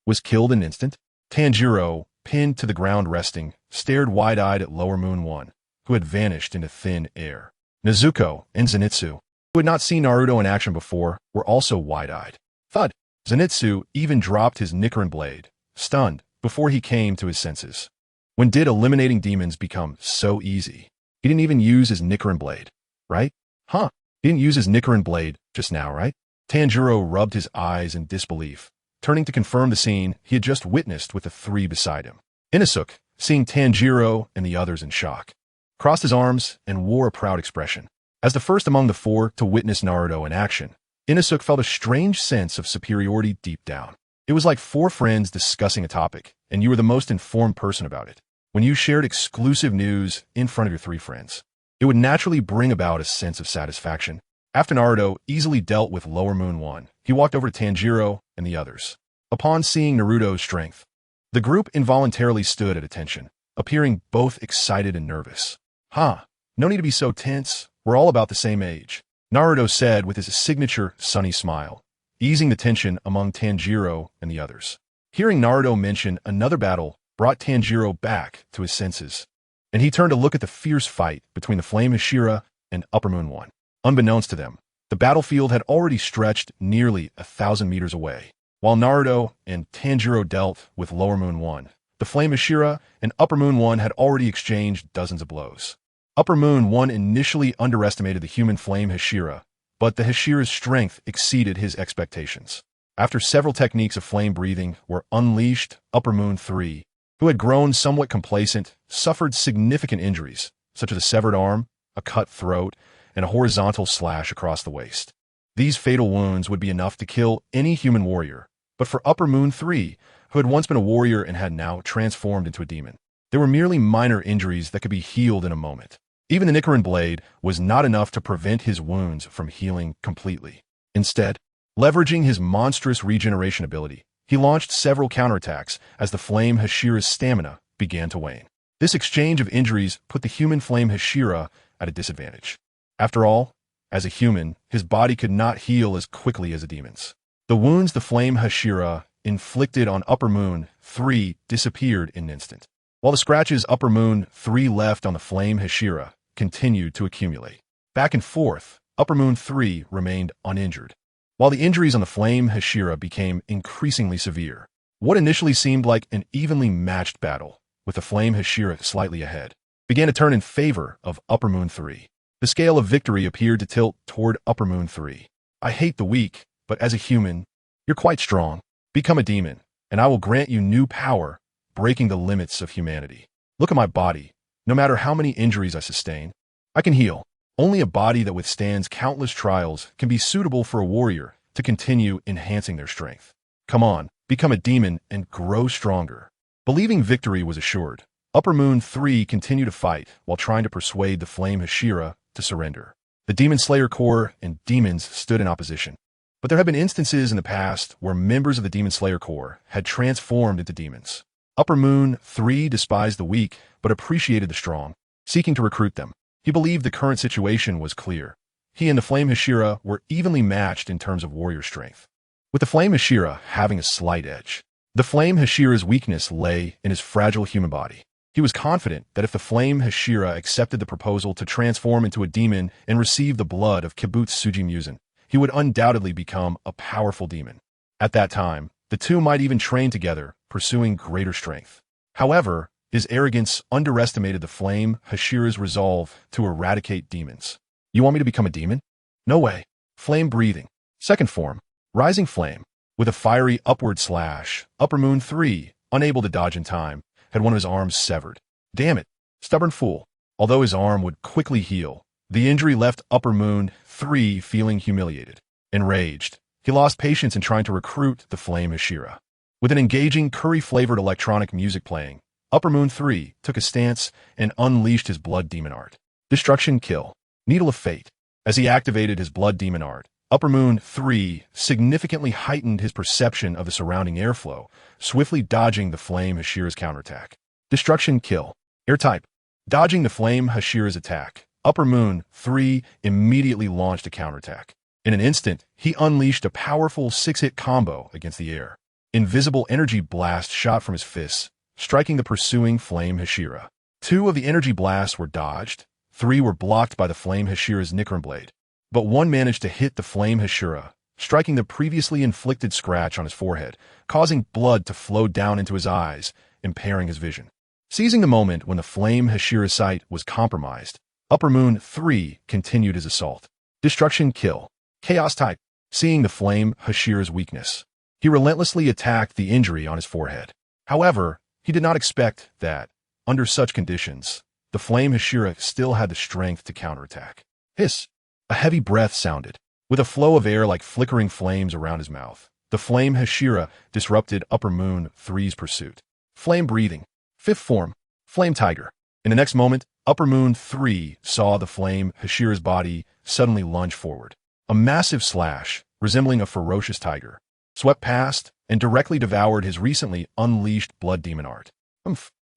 was killed in an instant. Tanjiro, pinned to the ground resting, stared wide-eyed at Lower Moon 1, who had vanished into thin air. Nezuko and Zenitsu, who had not seen Naruto in action before, were also wide-eyed. Thud! Zenitsu even dropped his Nichiren blade, stunned, before he came to his senses. When did eliminating demons become so easy? He didn't even use his Nichiren blade, right? Huh? He didn't use his Nichiren blade just now, right? Tanjiro rubbed his eyes in disbelief, turning to confirm the scene he had just witnessed with the 3 beside him. Inosuke, seeing Tanjiro and the others in shock, crossed his arms and wore a proud expression. As the first among the 4 to witness Naruto in action, Inosuke felt a strange sense of superiority deep down. It was like 4 friends discussing a topic, and you were the most informed person about it. When you shared exclusive news in front of your 3 friends, it would naturally bring about a sense of satisfaction. After Naruto easily dealt with Lower Moon 1, he walked over to Tanjiro and the others. Upon seeing Naruto's strength, the group involuntarily stood at attention, appearing both excited and nervous. No need to be so tense. We're all about the same age, Naruto said with his signature sunny smile, easing the tension among Tanjiro and the others. Hearing Naruto mention another battle brought Tanjiro back to his senses, and he turned to look at the fierce fight between the Flame Hashira and Upper Moon 1. Unbeknownst to them, the battlefield had already stretched nearly 1,000 meters away. While Naruto and Tanjiro dealt with Lower Moon 1, the Flame Hashira and Upper Moon 1 had already exchanged dozens of blows. Upper Moon 1 initially underestimated the human Flame Hashira, but the Hashira's strength exceeded his expectations. After several techniques of flame breathing were unleashed, Upper Moon 3, who had grown somewhat complacent, suffered significant injuries, such as a severed arm, a cut throat, and a horizontal slash across the waist. These fatal wounds would be enough to kill any human warrior, but for Upper Moon 3, who had once been a warrior and had now transformed into a demon, there were merely minor injuries that could be healed in a moment. Even the Nichiren blade was not enough to prevent his wounds from healing completely. Instead, leveraging his monstrous regeneration ability, he launched several counterattacks as the Flame Hashira's stamina began to wane. This exchange of injuries put the human Flame Hashira at a disadvantage. After all, as a human, his body could not heal as quickly as a demon's. The wounds the Flame Hashira inflicted on Upper Moon 3 disappeared in an instant, while the scratches Upper Moon 3 left on the Flame Hashira continued to accumulate. Back and forth, Upper Moon 3 remained uninjured, while the injuries on the Flame Hashira became increasingly severe. What initially seemed like an evenly matched battle, with the Flame Hashira slightly ahead, began to turn in favor of Upper Moon 3. The scale of victory appeared to tilt toward Upper Moon 3. I hate the weak, but as a human, you're quite strong. Become a demon, and I will grant you new power, breaking the limits of humanity. Look at my body. No matter how many injuries I sustain, I can heal. Only a body that withstands countless trials can be suitable for a warrior to continue enhancing their strength. Come on, become a demon and grow stronger. Believing victory was assured, Upper Moon 3 continued to fight while trying to persuade the Flame Hashira to surrender. The Demon Slayer Corps and demons stood in opposition. But there have been instances in the past where members of the Demon Slayer Corps had transformed into demons. Upper Moon 3 despised the weak, but appreciated the strong, seeking to recruit them. He believed the current situation was clear. He and the Flame Hashira were evenly matched in terms of warrior strength, with the Flame Hashira having a slight edge. The Flame Hashira's weakness lay in his fragile human body. He was confident that if the Flame Hashira accepted the proposal to transform into a demon and receive the blood of Kibutsu Sujimuzan, he would undoubtedly become a powerful demon. At that time, the two might even train together, pursuing greater strength. However, his arrogance underestimated the Flame Hashira's resolve to eradicate demons. You want me to become a demon? No way. Flame breathing. Second form. Rising flame. With a fiery upward slash, Upper Moon 3, unable to dodge in time, had one of his arms severed. Damn it. Stubborn fool. Although his arm would quickly heal, the injury left Upper Moon 3 feeling humiliated. Enraged, he lost patience in trying to recruit the Flame Hashira. With an engaging curry-flavored electronic music playing, Upper Moon 3 took a stance and unleashed his Blood Demon art. Destruction Kill. Needle of Fate. As he activated his Blood Demon art, Upper Moon 3 significantly heightened his perception of the surrounding airflow, swiftly dodging the Flame Hashira's counterattack. Destruction Kill. Air type. Dodging the Flame Hashira's attack, Upper Moon 3 immediately launched a counterattack. In an instant, he unleashed a powerful 6-hit combo against the air. Invisible energy blast shot from his fists, striking the pursuing Flame Hashira. 2 of the energy blasts were dodged, 3 were blocked by the Flame Hashira's Nichiren blade, but 1 managed to hit the Flame Hashira, striking the previously inflicted scratch on his forehead, causing blood to flow down into his eyes, impairing his vision. Seizing the moment when the Flame Hashira's sight was compromised, Upper Moon 3 continued his assault. Destruction Kill. Chaos type. Seeing the Flame Hashira's weakness, he relentlessly attacked the injury on his forehead. However, he did not expect that, under such conditions, the Flame Hashira still had the strength to counterattack. Hiss. A heavy breath sounded. With a flow of air like flickering flames around his mouth, the Flame Hashira disrupted Upper Moon 3's pursuit. Flame breathing. Fifth form. Flame Tiger. In the next moment, Upper Moon 3 saw the Flame Hashira's body suddenly lunge forward. A massive slash, resembling a ferocious tiger, swept past and directly devoured his recently unleashed Blood Demon art.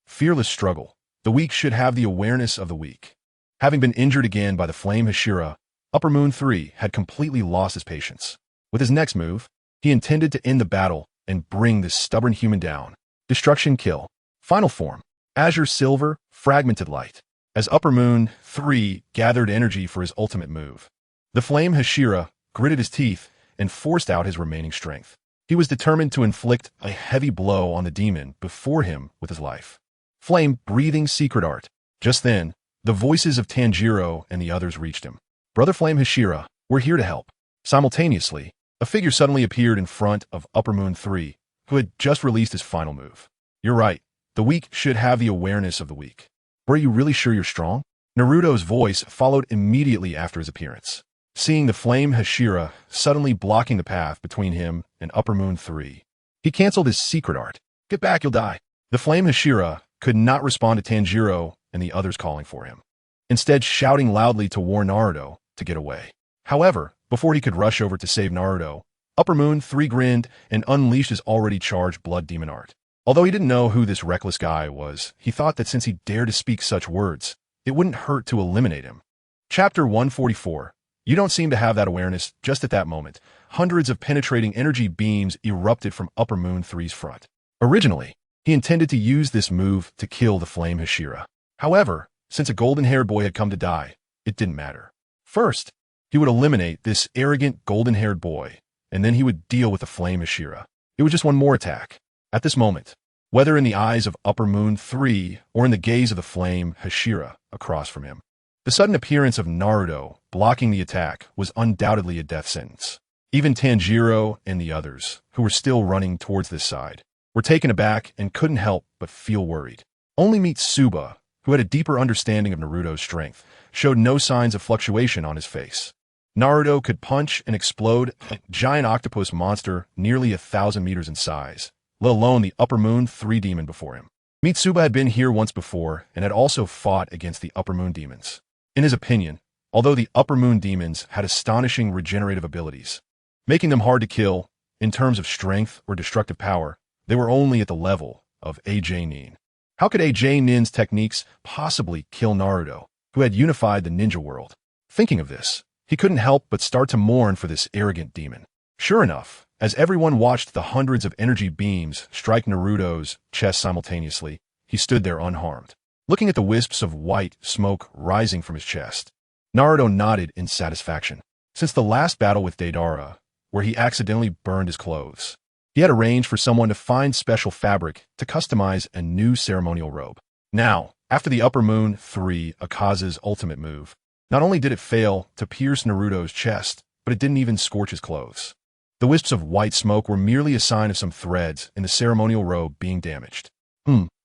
Fearless struggle. The weak should have the awareness of the weak. Having been injured again by the Flame Hashira, Upper Moon 3 had completely lost his patience. With his next move, he intended to end the battle and bring this stubborn human down. Destruction Kill. Final form. Azure Silver, Fragmented Light. As Upper Moon 3 gathered energy for his ultimate move, the Flame Hashira gritted his teeth and forced out his remaining strength. He was determined to inflict a heavy blow on the demon before him with his life. Flame Breathing Secret Art. Just then, the voices of Tanjiro and the others reached him. Brother Flame Hashira, we're here to help. Simultaneously, a figure suddenly appeared in front of Upper Moon 3, who had just released his final move. You're right. The weak should have the awareness of the weak. Were you really sure you're strong? Naruto's voice followed immediately after his appearance. Seeing the Flame Hashira suddenly blocking the path between him and Upper Moon 3, he canceled his secret art. Get back, you'll die. The Flame Hashira could not respond to Tanjiro and the others calling for him. instead shouting loudly to warn Naruto to get away. However, before he could rush over to save Naruto, Upper Moon 3 grinned and unleashed his already charged blood demon art. Although he didn't know who this reckless guy was, he thought that since he dared to speak such words, it wouldn't hurt to eliminate him. Chapter 144. You don't seem to have that awareness. Just at that moment, hundreds of penetrating energy beams erupted from Upper Moon 3's front. Originally, he intended to use this move to kill the flame Hashira. However, since a golden-haired boy had come to die, it didn't matter. First, he would eliminate this arrogant golden-haired boy, and then he would deal with the flame Hashira. It was just one more attack. At this moment, whether in the eyes of Upper Moon 3 or in the gaze of the flame Hashira across from him, the sudden appearance of Naruto blocking the attack was undoubtedly a death sentence. Even Tanjiro and the others, who were still running towards this side, were taken aback and couldn't help but feel worried. Only Mitsuba, who had a deeper understanding of Naruto's strength, showed no signs of fluctuation on his face. Naruto could punch and explode a giant octopus monster nearly 1,000 meters in size, let alone the Upper Moon 3 demon before him. Mitsuba had been here once before and had also fought against the Upper Moon demons. In his opinion, although the Upper Moon demons had astonishing regenerative abilities, making them hard to kill, in terms of strength or destructive power, they were only at the level of AJ Nin. How could AJ Nin's techniques possibly kill Naruto, who had unified the ninja world? Thinking of this, he couldn't help but start to mourn for this arrogant demon. Sure enough, as everyone watched the hundreds of energy beams strike Naruto's chest simultaneously, he stood there unharmed, looking at the wisps of white smoke rising from his chest. Naruto nodded in satisfaction. Since the last battle with Deidara, where he accidentally burned his clothes, he had arranged for someone to find special fabric to customize a new ceremonial robe. Now, after the Upper Moon 3 Akaza's ultimate move, not only did it fail to pierce Naruto's chest, but it didn't even scorch his clothes. The wisps of white smoke were merely a sign of some threads in the ceremonial robe being damaged.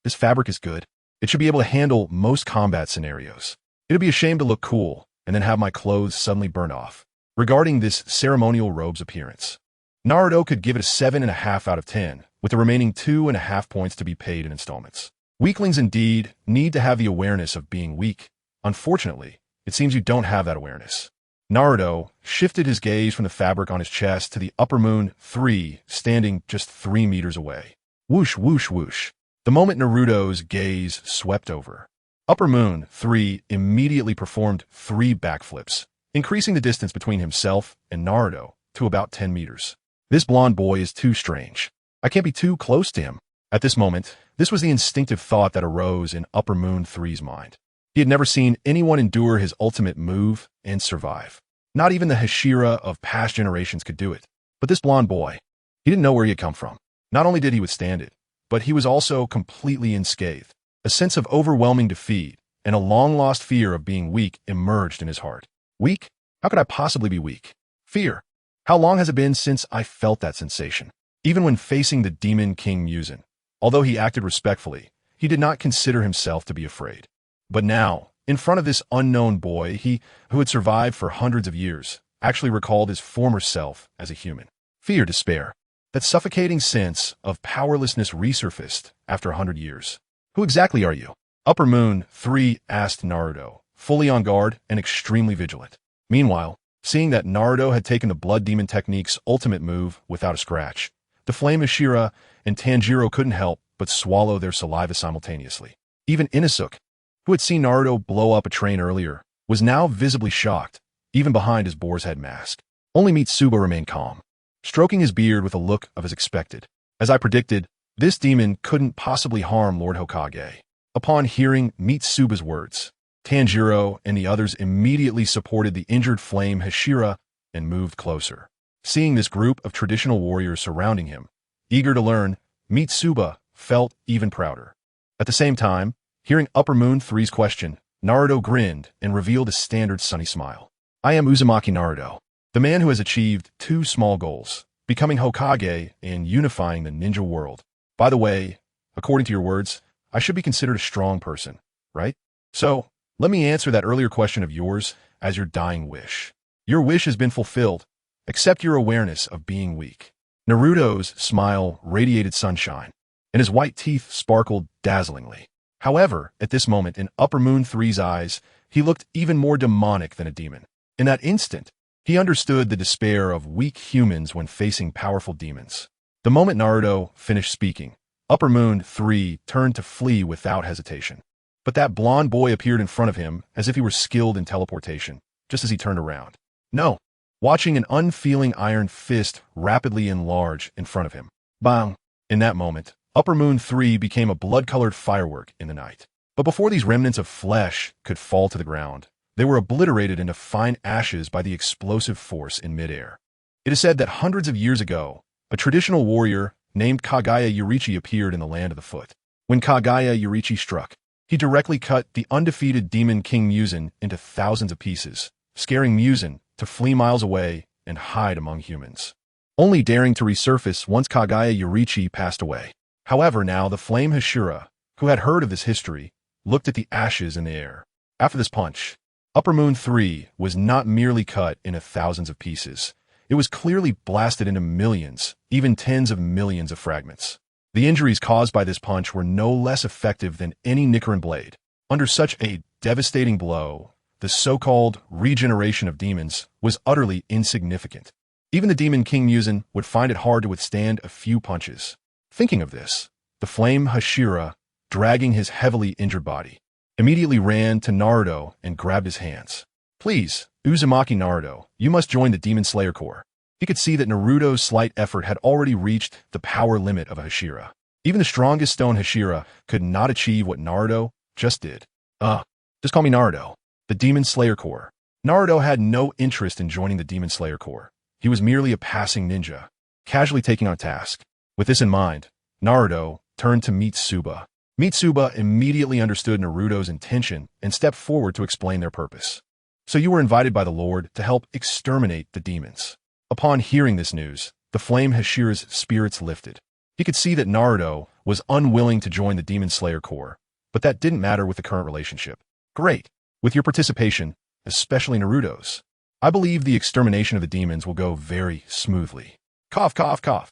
This fabric is good. It should be able to handle most combat scenarios. It'd be a shame to look cool and then have my clothes suddenly burn off. Regarding this ceremonial robe's appearance, Naruto could give it a 7.5 out of 10, with the remaining 2.5 points to be paid in installments. Weaklings indeed need to have the awareness of being weak. Unfortunately, it seems you don't have that awareness. Naruto shifted his gaze from the fabric on his chest to the Upper Moon 3 standing just 3 meters away. Whoosh, whoosh, whoosh. The moment Naruto's gaze swept over, Upper Moon 3 immediately performed 3 backflips, increasing the distance between himself and Naruto to about 10 meters. This blonde boy is too strange. I can't be too close to him. At this moment, this was the instinctive thought that arose in Upper Moon 3's mind. He had never seen anyone endure his ultimate move and survive. Not even the Hashira of past generations could do it. But this blonde boy, he didn't know where he had come from. Not only did he withstand it, but he was also completely unscathed. A sense of overwhelming defeat and a long-lost fear of being weak emerged in his heart. Weak? How could I possibly be weak? Fear. How long has it been since I felt that sensation? Even when facing the Demon King Muzan, although he acted respectfully, he did not consider himself to be afraid. But now, in front of this unknown boy, he, who had survived for hundreds of years, actually recalled his former self as a human. Fear, despair. That suffocating sense of powerlessness resurfaced after 100 years. Who exactly are you? Upper Moon 3 asked Naruto, fully on guard and extremely vigilant. Meanwhile, seeing that Naruto had taken the Blood Demon Technique's ultimate move without a scratch, the Flame Hashira and Tanjiro couldn't help but swallow their saliva simultaneously. Even Inosuke, who had seen Naruto blow up a train earlier, was now visibly shocked, even behind his boar's head mask. Only Mitsuba remained calm, stroking his beard with a look of as expected. As I predicted, this demon couldn't possibly harm Lord Hokage. Upon hearing Mitsuba's words, Tanjiro and the others immediately supported the injured flame Hashira and moved closer. Seeing this group of traditional warriors surrounding him, eager to learn, Mitsuba felt even prouder. At the same time, hearing Upper Moon 3's question, Naruto grinned and revealed a standard sunny smile. I am Uzumaki Naruto, the man who has achieved 2 small goals, becoming Hokage and unifying the ninja world. By the way, according to your words, I should be considered a strong person, right? So, let me answer that earlier question of yours as your dying wish. Your wish has been fulfilled. Accept your awareness of being weak. Naruto's smile radiated sunshine, and his white teeth sparkled dazzlingly. However, at this moment in Upper Moon 3's eyes, he looked even more demonic than a demon. In that instant, he understood the despair of weak humans when facing powerful demons. The moment Naruto finished speaking, Upper Moon 3 turned to flee without hesitation. But that blonde boy appeared in front of him as if he were skilled in teleportation, just as he turned around. No! Watching an unfeeling iron fist rapidly enlarge in front of him. Bang! In that moment, Upper Moon 3 became a blood-colored firework in the night. But before these remnants of flesh could fall to the ground, they were obliterated into fine ashes by the explosive force in midair. It is said that hundreds of years ago, a traditional warrior named Kaguya Yurichi appeared in the land of the foot. When Kaguya Yurichi struck, he directly cut the undefeated demon King Muzan into thousands of pieces, scaring Muzan to flee miles away and hide among humans, only daring to resurface once Kaguya Yurichi passed away. However, now the Flame Hashira, who had heard of this history, looked at the ashes in the air. After this punch, Upper Moon 3 was not merely cut into thousands of pieces. It was clearly blasted into millions, even tens of millions of fragments. The injuries caused by this punch were no less effective than any Nichiren blade. Under such a devastating blow, the so-called regeneration of demons was utterly insignificant. Even the demon King Muzan would find it hard to withstand a few punches. Thinking of this, the Flame Hashira, dragging his heavily injured body, immediately ran to Naruto and grabbed his hands. Please, Uzumaki Naruto, you must join the Demon Slayer Corps. He could see that Naruto's slight effort had already reached the power limit of a Hashira. Even the strongest stone Hashira could not achieve what Naruto just did. Just call me Naruto. The Demon Slayer Corps. Naruto had no interest in joining the Demon Slayer Corps. He was merely a passing ninja, casually taking on a task. With this in mind, Naruto turned to Mitsuba. Mitsuba immediately understood Naruto's intention and stepped forward to explain their purpose. So you were invited by the Lord to help exterminate the demons. Upon hearing this news, the Flame Hashira's spirits lifted. He could see that Naruto was unwilling to join the Demon Slayer Corps, but that didn't matter with the current relationship. Great. With your participation, especially Naruto's, I believe the extermination of the demons will go very smoothly. Cough, cough, cough.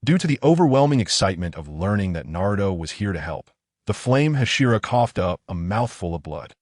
Due to the overwhelming excitement of learning that Naruto was here to help, the Flame Hashira coughed up a mouthful of blood.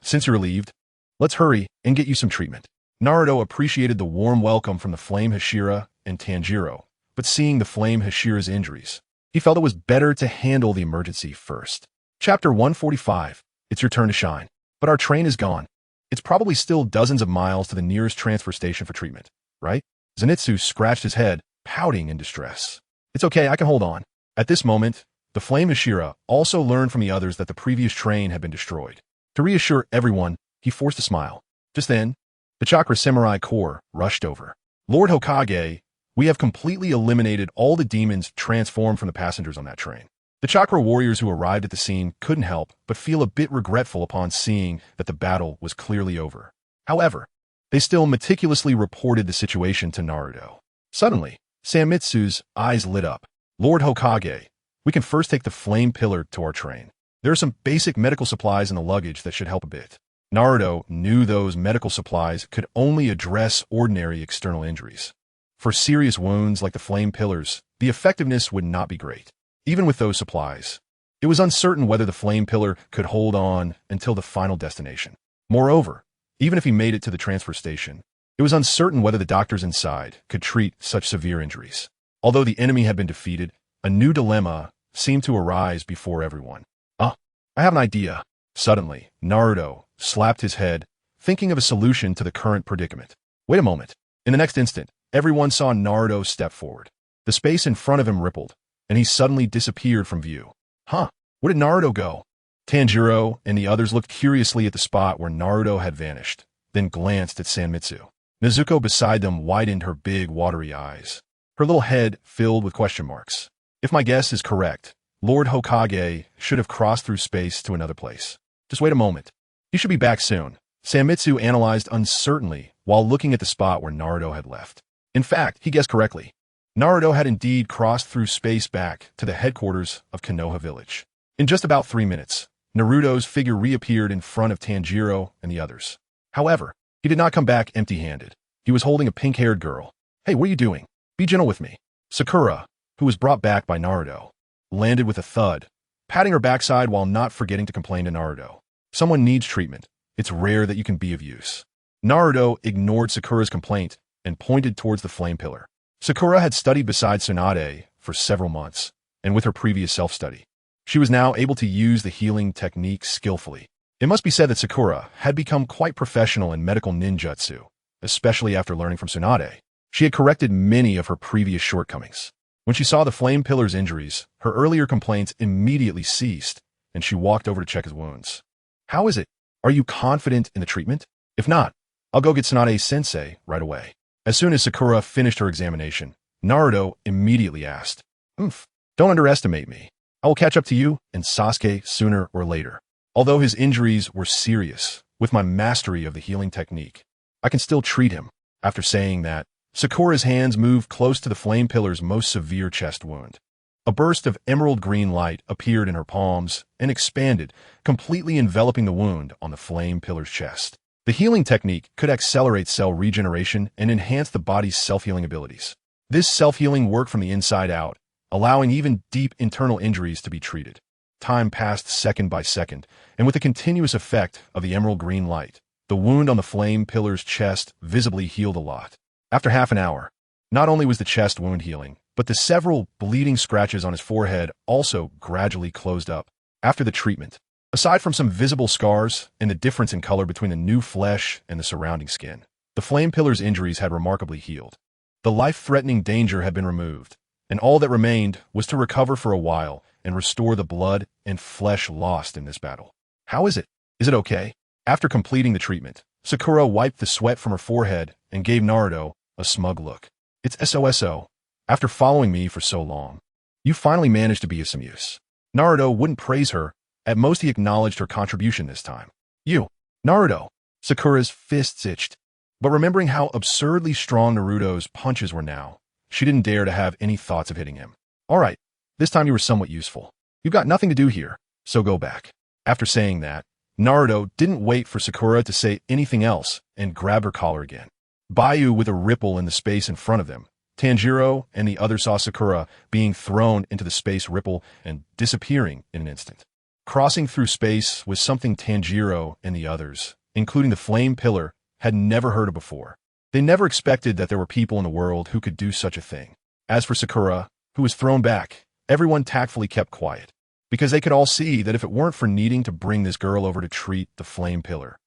Since you're relieved, let's hurry and get you some treatment. Naruto appreciated the warm welcome from the Flame Hashira and Tanjiro, but seeing the Flame Hashira's injuries, he felt it was better to handle the emergency first. Chapter 145. It's your turn to shine. But our train is gone. It's probably still dozens of miles to the nearest transfer station for treatment, right? Zenitsu scratched his head, pouting in distress. It's okay, I can hold on. At this moment, the Flame Hashira also learned from the others that the previous train had been destroyed. To reassure everyone, he forced a smile. Just then, the Chakra Samurai Corps rushed over. Lord Hokage, we have completely eliminated all the demons transformed from the passengers on that train. The Chakra warriors who arrived at the scene couldn't help but feel a bit regretful upon seeing that the battle was clearly over. However, they still meticulously reported the situation to Naruto. Suddenly, Samitsu's eyes lit up. Lord Hokage, we can first take the flame pillar to our train. There are some basic medical supplies in the luggage that should help a bit. Naruto knew those medical supplies could only address ordinary external injuries. For serious wounds like the flame pillars, the effectiveness would not be great. Even with those supplies, it was uncertain whether the flame pillar could hold on until the final destination. Moreover, even if he made it to the transfer station, it was uncertain whether the doctors inside could treat such severe injuries. Although the enemy had been defeated, a new dilemma seemed to arise before everyone. I have an idea. Suddenly, Naruto slapped his head, thinking of a solution to the current predicament. Wait a moment. In the next instant, everyone saw Naruto step forward. The space in front of him rippled, and he suddenly disappeared from view. Where did Naruto go? Tanjiro and the others looked curiously at the spot where Naruto had vanished, then glanced at Sanmitsu. Nezuko beside them widened her big, watery eyes, her little head filled with question marks. If my guess is correct, Lord Hokage should have crossed through space to another place. Just wait a moment. He should be back soon. Sanmitsu analyzed uncertainly while looking at the spot where Naruto had left. In fact, he guessed correctly. Naruto had indeed crossed through space back to the headquarters of Konoha Village. In just about 3 minutes, Naruto's figure reappeared in front of Tanjiro and the others. However, he did not come back empty-handed. He was holding a pink-haired girl. Hey, what are you doing? Be gentle with me. Sakura, who was brought back by Naruto, landed with a thud, patting her backside while not forgetting to complain to Naruto. Someone needs treatment. It's rare that you can be of use. Naruto ignored Sakura's complaint and pointed towards the flame pillar. Sakura had studied beside Tsunade for several months, and with her previous self-study, she was now able to use the healing technique skillfully. It must be said that Sakura had become quite professional in medical ninjutsu, especially after learning from Tsunade. She had corrected many of her previous shortcomings. When she saw the flame pillar's injuries, her earlier complaints immediately ceased, and she walked over to check his wounds. How is it? Are you confident in the treatment? If not, I'll go get Tsunade-sensei right away. As soon as Sakura finished her examination, Naruto immediately asked, Don't underestimate me. I will catch up to you and Sasuke sooner or later. Although his injuries were serious, with my mastery of the healing technique, I can still treat him." After saying that, Sakura's hands moved close to the flame pillar's most severe chest wound. A burst of emerald green light appeared in her palms and expanded, completely enveloping the wound on the flame pillar's chest. The healing technique could accelerate cell regeneration and enhance the body's self-healing abilities. This self-healing worked from the inside out, allowing even deep internal injuries to be treated. Time passed second by second, and with the continuous effect of the emerald green light, the wound on the flame pillar's chest visibly healed a lot. After half an hour, not only was the chest wound healing, but the several bleeding scratches on his forehead also gradually closed up. After the treatment, aside from some visible scars and the difference in color between the new flesh and the surrounding skin, the flame pillar's injuries had remarkably healed. The life-threatening danger had been removed, and all that remained was to recover for a while and restore the blood and flesh lost in this battle. How is it? Is it okay? After completing the treatment, Sakura wiped the sweat from her forehead and gave Naruto a smug look. It's SOSO. After following me for so long, you finally managed to be of some use. Naruto wouldn't praise her. At most, he acknowledged her contribution this time. You, Naruto. Sakura's fists itched. But remembering how absurdly strong Naruto's punches were now, she didn't dare to have any thoughts of hitting him. All right, this time you were somewhat useful. You've got nothing to do here, so go back. After saying that, Naruto didn't wait for Sakura to say anything else and grabbed her collar again. Bayu, with a ripple in the space in front of them, Tanjiro and the others saw Sakura being thrown into the space ripple and disappearing in an instant. Crossing through space was something Tanjiro and the others, including the flame pillar, had never heard of before. They never expected that there were people in the world who could do such a thing. As for Sakura, who was thrown back, everyone tactfully kept quiet, because they could all see that if it weren't for needing to bring this girl over to treat the flame pillar,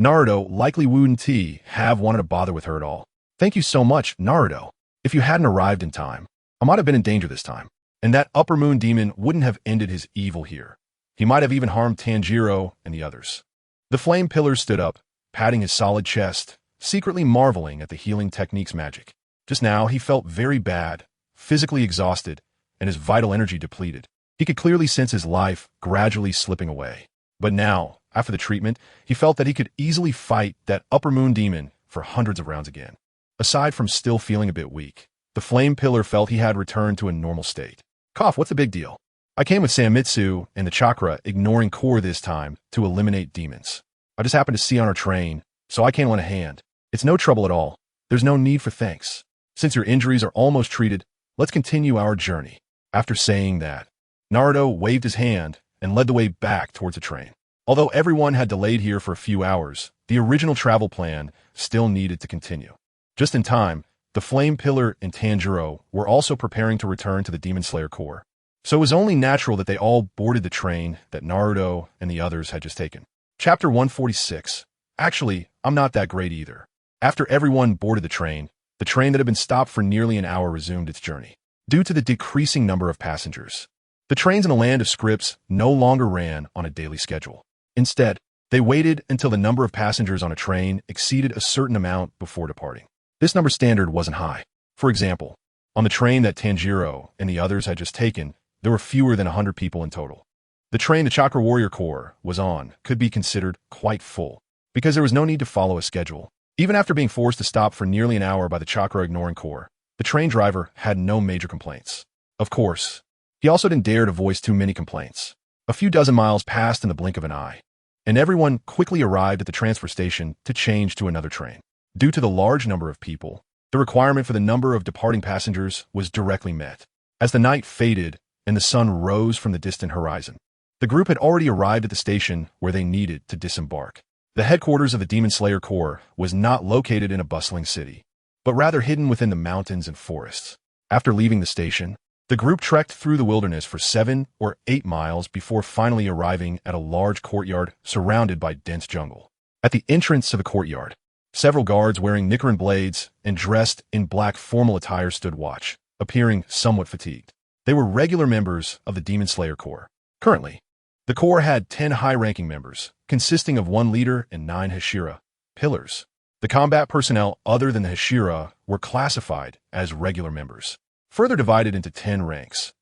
Naruto likely wouldn't have wanted to bother with her at all. Thank you so much, Naruto. If you hadn't arrived in time, I might have been in danger this time, and that upper moon demon wouldn't have ended his evil here. He might have even harmed Tanjiro and the others. The flame pillar stood up, patting his solid chest, secretly marveling at the healing technique's magic. Just now, he felt very bad, physically exhausted, and his vital energy depleted. He could clearly sense his life gradually slipping away. But now, after the treatment, he felt that he could easily fight that upper moon demon for hundreds of rounds again. Aside from still feeling a bit weak, the flame pillar felt he had returned to a normal state. Cough, what's the big deal? I came with Samitsu and the chakra, ignoring core this time, to eliminate demons. I just happened to see on our train, so I can't lend a hand. It's no trouble at all. There's no need for thanks. Since your injuries are almost treated, let's continue our journey. After saying that, Naruto waved his hand and led the way back towards the train. Although everyone had delayed here for a few hours, the original travel plan still needed to continue. Just in time, the Flame Pillar and Tanjiro were also preparing to return to the Demon Slayer Corps. So it was only natural that they all boarded the train that Naruto and the others had just taken. Chapter 146. Actually, I'm not that great either. After everyone boarded the train that had been stopped for nearly an hour resumed its journey. Due to the decreasing number of passengers, the trains in a land of scripts no longer ran on a daily schedule. Instead, they waited until the number of passengers on a train exceeded a certain amount before departing. This number standard wasn't high. For example, on the train that Tanjiro and the others had just taken, there were fewer than 100 people in total. The train the Chakra Warrior Corps was on could be considered quite full, because there was no need to follow a schedule. Even after being forced to stop for nearly an hour by the Chakra-ignoring Corps, the train driver had no major complaints. Of course, he also didn't dare to voice too many complaints. A few dozen miles passed in the blink of an eye, and everyone quickly arrived at the transfer station to change to another train. Due to the large number of people, the requirement for the number of departing passengers was directly met. As the night faded and the sun rose from the distant horizon, The group had already arrived at the station where they needed to disembark. The headquarters of the Demon Slayer Corps was not located in a bustling city, but rather hidden within the mountains and forests. After leaving the station, the group trekked through the wilderness for 7 or 8 miles before finally arriving at a large courtyard surrounded by dense jungle. At the entrance to the courtyard, several guards wearing Nichiren blades and dressed in black formal attire stood watch, appearing somewhat fatigued. They were regular members of the Demon Slayer Corps. Currently, the Corps had 10 high-ranking members, consisting of 1 leader and 9 Hashira, pillars. The combat personnel other than the Hashira were classified as regular members, further divided into 10 ranks: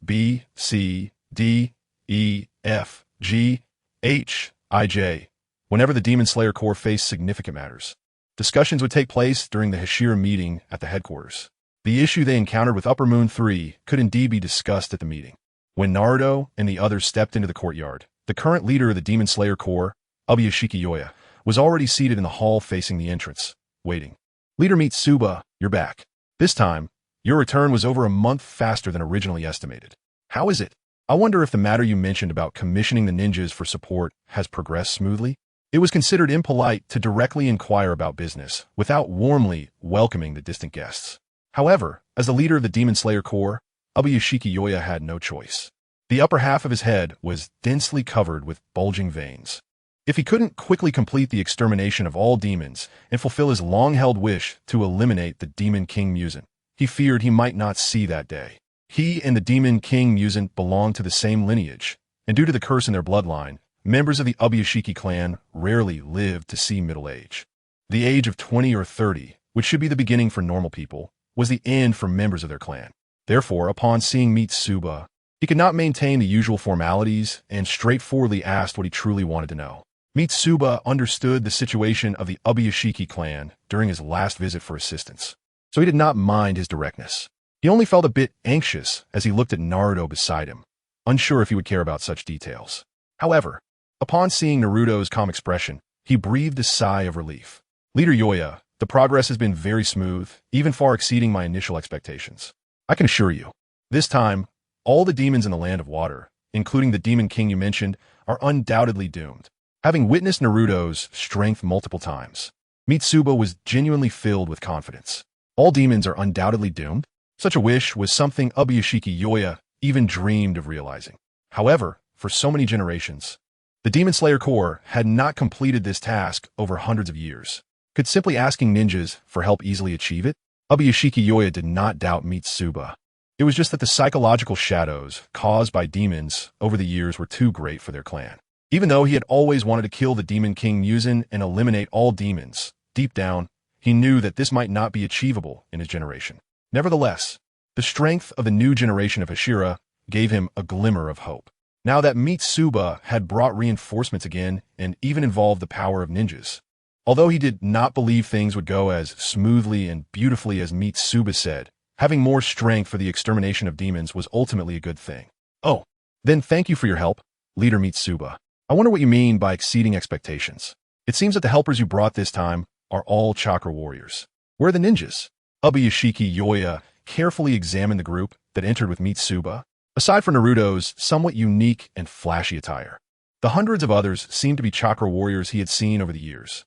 B, C, D, E, F, G, H, I, J. Whenever the Demon Slayer Corps faced significant matters, discussions would take place during the Hashira meeting at the headquarters. The issue they encountered with Upper Moon 3 could indeed be discussed at the meeting. When Naruto and the others stepped into the courtyard, the current leader of the Demon Slayer Corps, Ubuyashiki, was already seated in the hall facing the entrance, waiting. Leader Mitsuba, you're back. This time, your return was over a month faster than originally estimated. How is it? I wonder if the matter you mentioned about commissioning the ninjas for support has progressed smoothly? It was considered impolite to directly inquire about business without warmly welcoming the distant guests. However, as the leader of the Demon Slayer Corps, Ubuyashiki had no choice. The upper half of his head was densely covered with bulging veins. If he couldn't quickly complete the extermination of all demons and fulfill his long-held wish to eliminate the Demon King Muzan, he feared he might not see that day. He and the Demon King Muzan belonged to the same lineage, and due to the curse in their bloodline, members of the Ubuyashiki clan rarely lived to see middle age. The age of 20 or 30, which should be the beginning for normal people, was the end for members of their clan. Therefore, upon seeing Mitsuba, he could not maintain the usual formalities and straightforwardly asked what he truly wanted to know. Mitsuba understood the situation of the Ubuyashiki clan during his last visit for assistance, so he did not mind his directness. He only felt a bit anxious as he looked at Naruto beside him, unsure if he would care about such details. However, upon seeing Naruto's calm expression, he breathed a sigh of relief. Leader Yoya, the progress has been very smooth, even far exceeding my initial expectations. I can assure you, this time, all the demons in the Land of Water, including the Demon King you mentioned, are undoubtedly doomed. Having witnessed Naruto's strength multiple times, Mitsuba was genuinely filled with confidence. All demons are undoubtedly doomed? Such a wish was something Ubuyashiki even dreamed of realizing. However, for so many generations, the Demon Slayer Corps had not completed this task over hundreds of years. Could simply asking ninjas for help easily achieve it? Ubuyashiki did not doubt Mitsuba. It was just that the psychological shadows caused by demons over the years were too great for their clan. Even though he had always wanted to kill the Demon King Muzan and eliminate all demons, deep down, he knew that this might not be achievable in his generation. Nevertheless, the strength of the new generation of Hashira gave him a glimmer of hope. Now that Mitsuba had brought reinforcements again and even involved the power of ninjas. Although he did not believe things would go as smoothly and beautifully as Mitsuba said, having more strength for the extermination of demons was ultimately a good thing. Oh, then thank you for your help, Leader Mitsuba. I wonder what you mean by exceeding expectations. It seems that the helpers you brought this time are all chakra warriors. Where are the ninjas? Ubuyashiki carefully examined the group that entered with Mitsuba. Aside from Naruto's somewhat unique and flashy attire, the hundreds of others seemed to be chakra warriors he had seen over the years.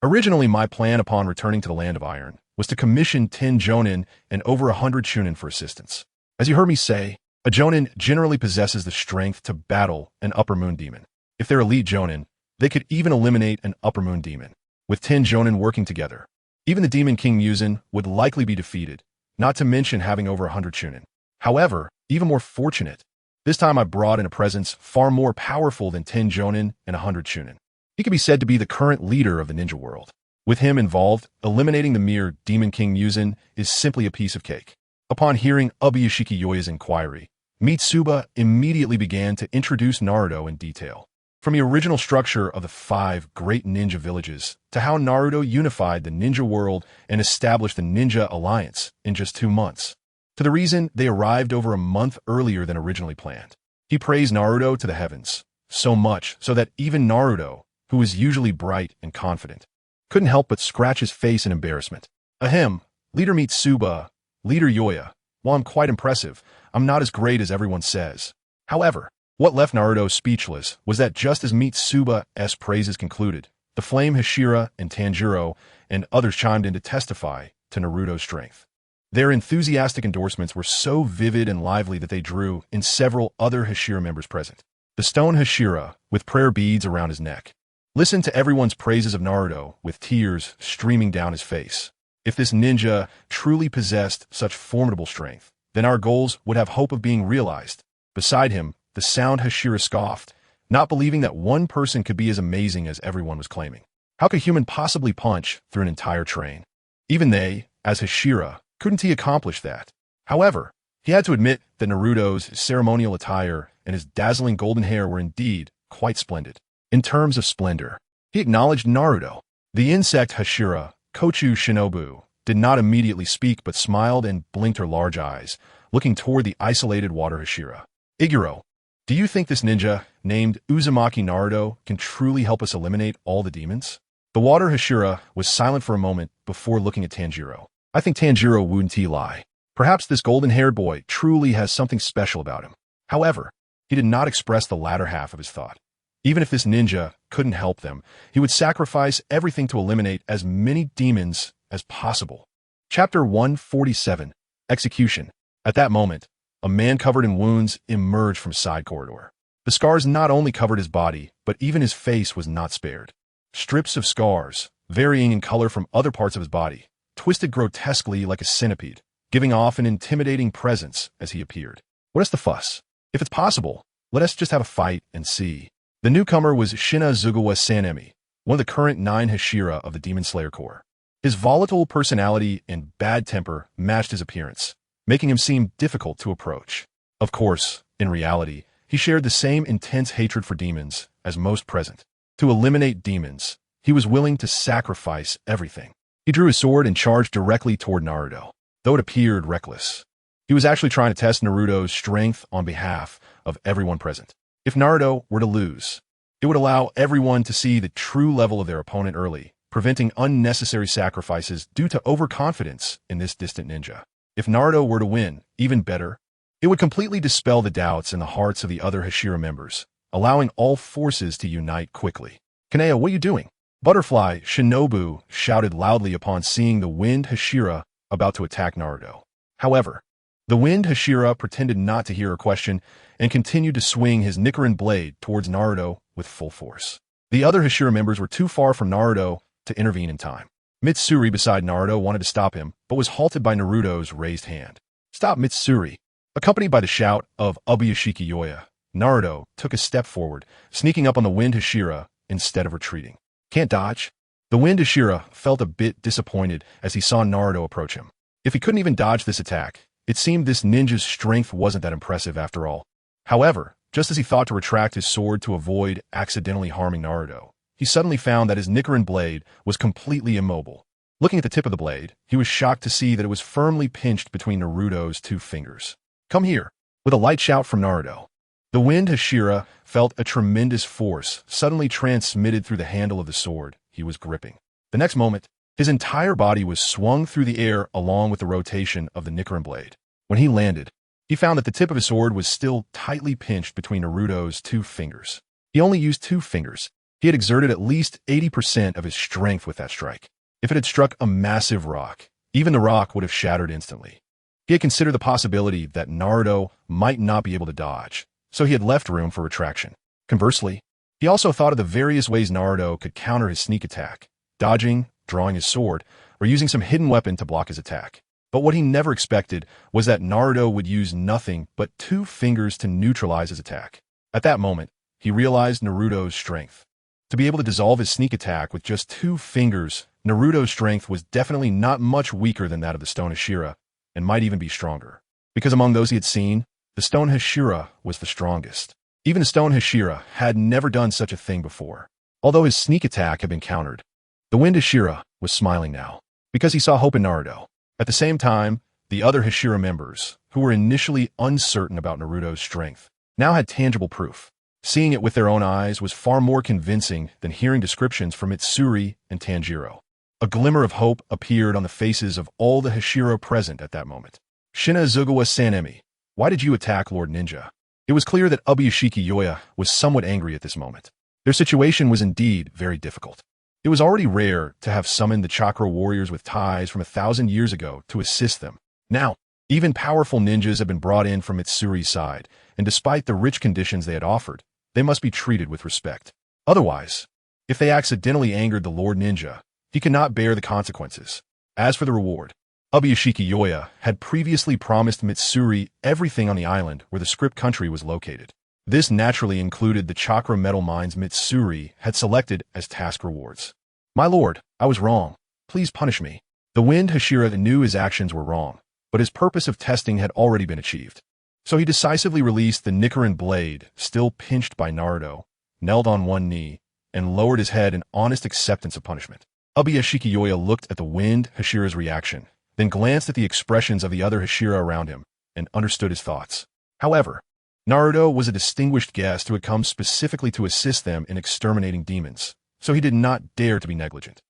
Originally, my plan upon returning to the Land of Iron was to commission 10 Jonin and over 100 Chunin for assistance. As you heard me say, a Jonin generally possesses the strength to battle an Upper Moon demon. If they're elite Jonin, they could even eliminate an Upper Moon demon. With 10 Jonin working together, even the Demon King Muzan would likely be defeated, not to mention having over 100 Chunin. However, even more fortunate, this time I brought in a presence far more powerful than 10 Jonin and 100 Chunin. He could be said to be the current leader of the ninja world. With him involved, eliminating the mere Demon King Muzan is simply a piece of cake. Upon hearing Ubuyashiki inquiry, Mitsuba immediately began to introduce Naruto in detail. From the original structure of the 5 great ninja villages to how Naruto unified the ninja world and established the Ninja Alliance in just 2 months, to the reason they arrived over a month earlier than originally planned. He praised Naruto to the heavens, so much so that even Naruto, who was usually bright and confident, couldn't help but scratch his face in embarrassment. Ahem, Leader Mitsuba, Leader Yoya, while I'm quite impressive, I'm not as great as everyone says. However, What left Naruto speechless was that just as Mitsuba's praises concluded, the Flame Hashira and Tanjiro and others chimed in to testify to Naruto's strength. Their enthusiastic endorsements were so vivid and lively that they drew in several other Hashira members present. The stone Hashira, with prayer beads around his neck, listened to everyone's praises of Naruto with tears streaming down his face. If this ninja truly possessed such formidable strength, then our goals would have hope of being realized. Beside him, the sound Hashira scoffed, not believing that one person could be as amazing as everyone was claiming. How could a human possibly punch through an entire train? Even they, as Hashira, couldn't he accomplish that? However, he had to admit that Naruto's ceremonial attire and his dazzling golden hair were indeed quite splendid. In terms of splendor, he acknowledged Naruto. The insect Hashira, Kochu Shinobu, did not immediately speak but smiled and blinked her large eyes, looking toward the isolated water Hashira. Iguro, do you think this ninja, named Uzumaki Naruto, can truly help us eliminate all the demons? The water Hashira was silent for a moment before looking at Tanjiro. I think Tanjiro wouldn't lie. Perhaps this golden-haired boy truly has something special about him. However, he did not express the latter half of his thought. Even if this ninja couldn't help them, he would sacrifice everything to eliminate as many demons as possible. Chapter 147, Execution. At that moment, a man covered in wounds emerged from side corridor. The scars not only covered his body, but even his face was not spared. Strips of scars, varying in color from other parts of his body, twisted grotesquely like a centipede, giving off an intimidating presence as he appeared. What is the fuss? If it's possible, let us just have a fight and see. The newcomer was Shinazugawa Sanemi, one of the current 9 Hashira of the Demon Slayer Corps. His volatile personality and bad temper matched his appearance, making him seem difficult to approach. Of course, in reality, he shared the same intense hatred for demons as most present. To eliminate demons, he was willing to sacrifice everything. He drew his sword and charged directly toward Naruto, though it appeared reckless. He was actually trying to test Naruto's strength on behalf of everyone present. If Naruto were to lose, it would allow everyone to see the true level of their opponent early, preventing unnecessary sacrifices due to overconfidence in this distant ninja. If Naruto were to win, even better, it would completely dispel the doubts in the hearts of the other Hashira members, allowing all forces to unite quickly. Kanea, what are you doing? Butterfly Shinobu shouted loudly upon seeing the Wind Hashira about to attack Naruto. However, the Wind Hashira pretended not to hear her question and continued to swing his Nichiren blade towards Naruto with full force. The other Hashira members were too far from Naruto to intervene in time. Mitsuri beside Naruto wanted to stop him, but was halted by Naruto's raised hand. Stop, Mitsuri! Accompanied by the shout of Ubuyashiki Yoya, Naruto took a step forward, sneaking up on the Wind Hashira instead of retreating. Can't dodge? The Wind Hashira felt a bit disappointed as he saw Naruto approach him. If he couldn't even dodge this attack, it seemed this ninja's strength wasn't that impressive after all. However, just as he thought to retract his sword to avoid accidentally harming Naruto, he suddenly found that his Nichiren blade was completely immobile. Looking at the tip of the blade, he was shocked to see that it was firmly pinched between Naruto's 2 fingers. Come here! With a light shout from Naruto, the Wind Hashira felt a tremendous force suddenly transmitted through the handle of the sword he was gripping. The next moment, his entire body was swung through the air along with the rotation of the Nichiren blade. When he landed, he found that the tip of his sword was still tightly pinched between Naruto's 2 fingers. He only used 2 fingers. He had exerted at least 80% of his strength with that strike. If it had struck a massive rock, even the rock would have shattered instantly. He had considered the possibility that Naruto might not be able to dodge, so he had left room for retraction. Conversely, he also thought of the various ways Naruto could counter his sneak attack, dodging, drawing his sword, or using some hidden weapon to block his attack. But what he never expected was that Naruto would use nothing but 2 fingers to neutralize his attack. At that moment, he realized Naruto's strength. To be able to dissolve his sneak attack with just 2 fingers, Naruto's strength was definitely not much weaker than that of the Stone Hashira, and might even be stronger. Because among those he had seen, the Stone Hashira was the strongest. Even the Stone Hashira had never done such a thing before. Although his sneak attack had been countered, the Wind Hashira was smiling now, because he saw hope in Naruto. At the same time, the other Hashira members, who were initially uncertain about Naruto's strength, now had tangible proof. Seeing it with their own eyes was far more convincing than hearing descriptions from Mitsuri and Tanjiro. A glimmer of hope appeared on the faces of all the Hashira present at that moment. Shinazugawa Sanemi, why did you attack Lord Ninja? It was clear that Ubuyashiki Yoya was somewhat angry at this moment. Their situation was indeed very difficult. It was already rare to have summoned the chakra warriors with ties from 1,000 years ago to assist them. Now, even powerful ninjas have been brought in from Mitsuri's side, and despite the rich conditions they had offered, they must be treated with respect. Otherwise, if they accidentally angered the Lord Ninja, he could not bear the consequences. As for the reward, Ubuyashiki Yoya had previously promised Mitsuri everything on the island where the script country was located. This naturally included the chakra metal mines Mitsuri had selected as task rewards. My lord, I was wrong. Please punish me. The Wind Hashira knew his actions were wrong, but his purpose of testing had already been achieved. So he decisively released the Nichiren blade, still pinched by Naruto, knelt on one knee, and lowered his head in honest acceptance of punishment. Ubuyashiki Yoya looked at the Wind Hashira's reaction, then glanced at the expressions of the other Hashira around him, and understood his thoughts. However, Naruto was a distinguished guest who had come specifically to assist them in exterminating demons, so he did not dare to be negligent.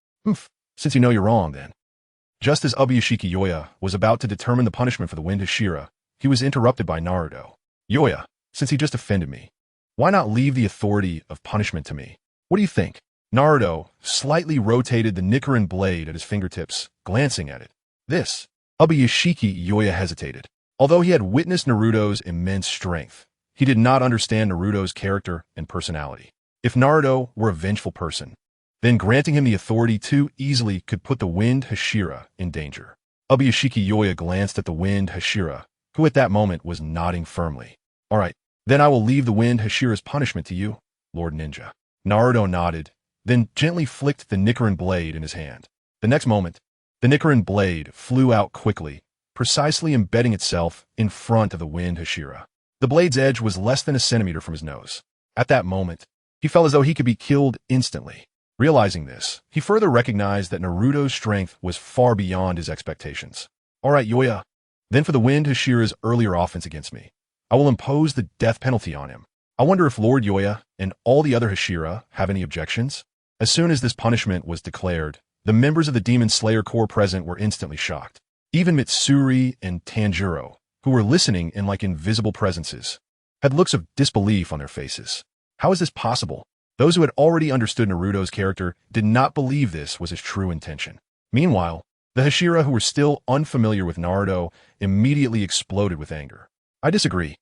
Since you know you're wrong, then. Just as Ubuyashiki Yoya was about to determine the punishment for the Wind Hashira, he was interrupted by Naruto. Yoya, since he just offended me, why not leave the authority of punishment to me? What do you think? Naruto slightly rotated the Nichiren blade at his fingertips, glancing at it. Ubuyashiki Yoya hesitated. Although he had witnessed Naruto's immense strength, he did not understand Naruto's character and personality. If Naruto were a vengeful person, then granting him the authority too easily could put the Wind Hashira in danger. Ubuyashiki Yoya glanced at the Wind Hashira, who at that moment was nodding firmly. All right, then I will leave the Wind Hashira's punishment to you, Lord Ninja. Naruto nodded, then gently flicked the Nichiren blade in his hand. The next moment, the Nichiren blade flew out quickly, precisely embedding itself in front of the Wind Hashira. The blade's edge was less than a centimeter from his nose. At that moment, he felt as though he could be killed instantly. Realizing this, he further recognized that Naruto's strength was far beyond his expectations. All right, Yoya. Then for the Wind Hashira's earlier offense against me, I will impose the death penalty on him. I wonder if Lord Yoya and all the other Hashira have any objections? As soon as this punishment was declared, the members of the Demon Slayer Corps present were instantly shocked. Even Mitsuri and Tanjiro, who were listening in like invisible presences, had looks of disbelief on their faces. How is this possible? Those who had already understood Naruto's character did not believe this was his true intention. Meanwhile, the Hashira who were still unfamiliar with Naruto immediately exploded with anger. I disagree.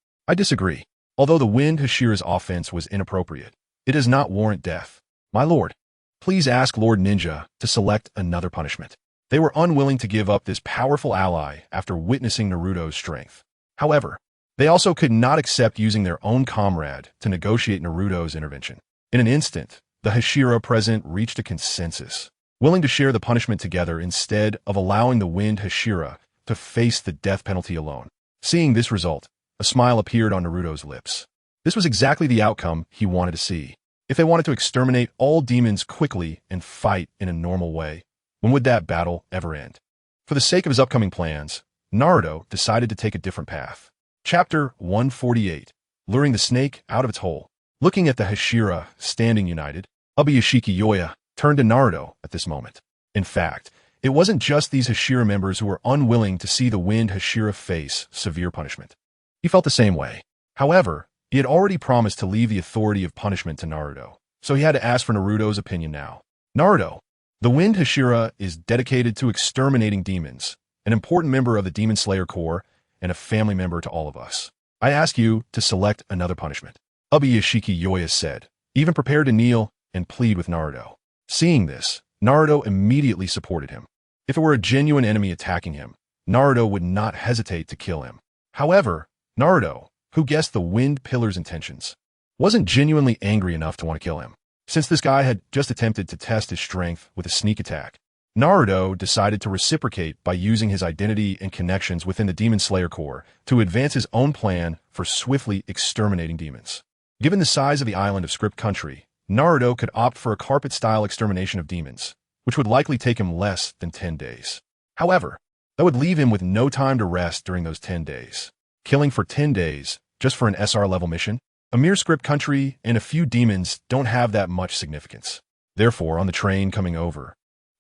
Although the Wind Hashira's offense was inappropriate, it does not warrant death. My lord, please ask Lord Ninja to select another punishment. They were unwilling to give up this powerful ally after witnessing Naruto's strength. However, they also could not accept using their own comrade to negotiate Naruto's intervention. In an instant, the Hashira present reached a consensus, willing to share the punishment together instead of allowing the Wind Hashira to face the death penalty alone. Seeing this result, a smile appeared on Naruto's lips. This was exactly the outcome he wanted to see. If they wanted to exterminate all demons quickly and fight in a normal way, when would that battle ever end? For the sake of his upcoming plans, Naruto decided to take a different path. Chapter 148, Luring the Snake Out of Its Hole. Looking at the Hashira standing united, Ubuyashiki Yoya turned to Naruto at this moment. In fact, it wasn't just these Hashira members who were unwilling to see the Wind Hashira face severe punishment. He felt the same way. However, he had already promised to leave the authority of punishment to Naruto, so he had to ask for Naruto's opinion now. Naruto, the Wind Hashira is dedicated to exterminating demons, an important member of the Demon Slayer Corps, and a family member to all of us. I ask you to select another punishment. Ubuyashiki Yoya said, even prepared to kneel and plead with Naruto. Seeing this, Naruto immediately supported him. If it were a genuine enemy attacking him, Naruto would not hesitate to kill him. However, Naruto, who guessed the Wind Pillar's intentions, wasn't genuinely angry enough to want to kill him. Since this guy had just attempted to test his strength with a sneak attack, Naruto decided to reciprocate by using his identity and connections within the Demon Slayer Corps to advance his own plan for swiftly exterminating demons. Given the size of the island of Script Country, Naruto could opt for a carpet-style extermination of demons, which would likely take him less than 10 days. However, that would leave him with no time to rest during those 10 days. Killing for 10 days, just for an SR-level mission? A mere Script Country and a few demons don't have that much significance. Therefore, on the train coming over,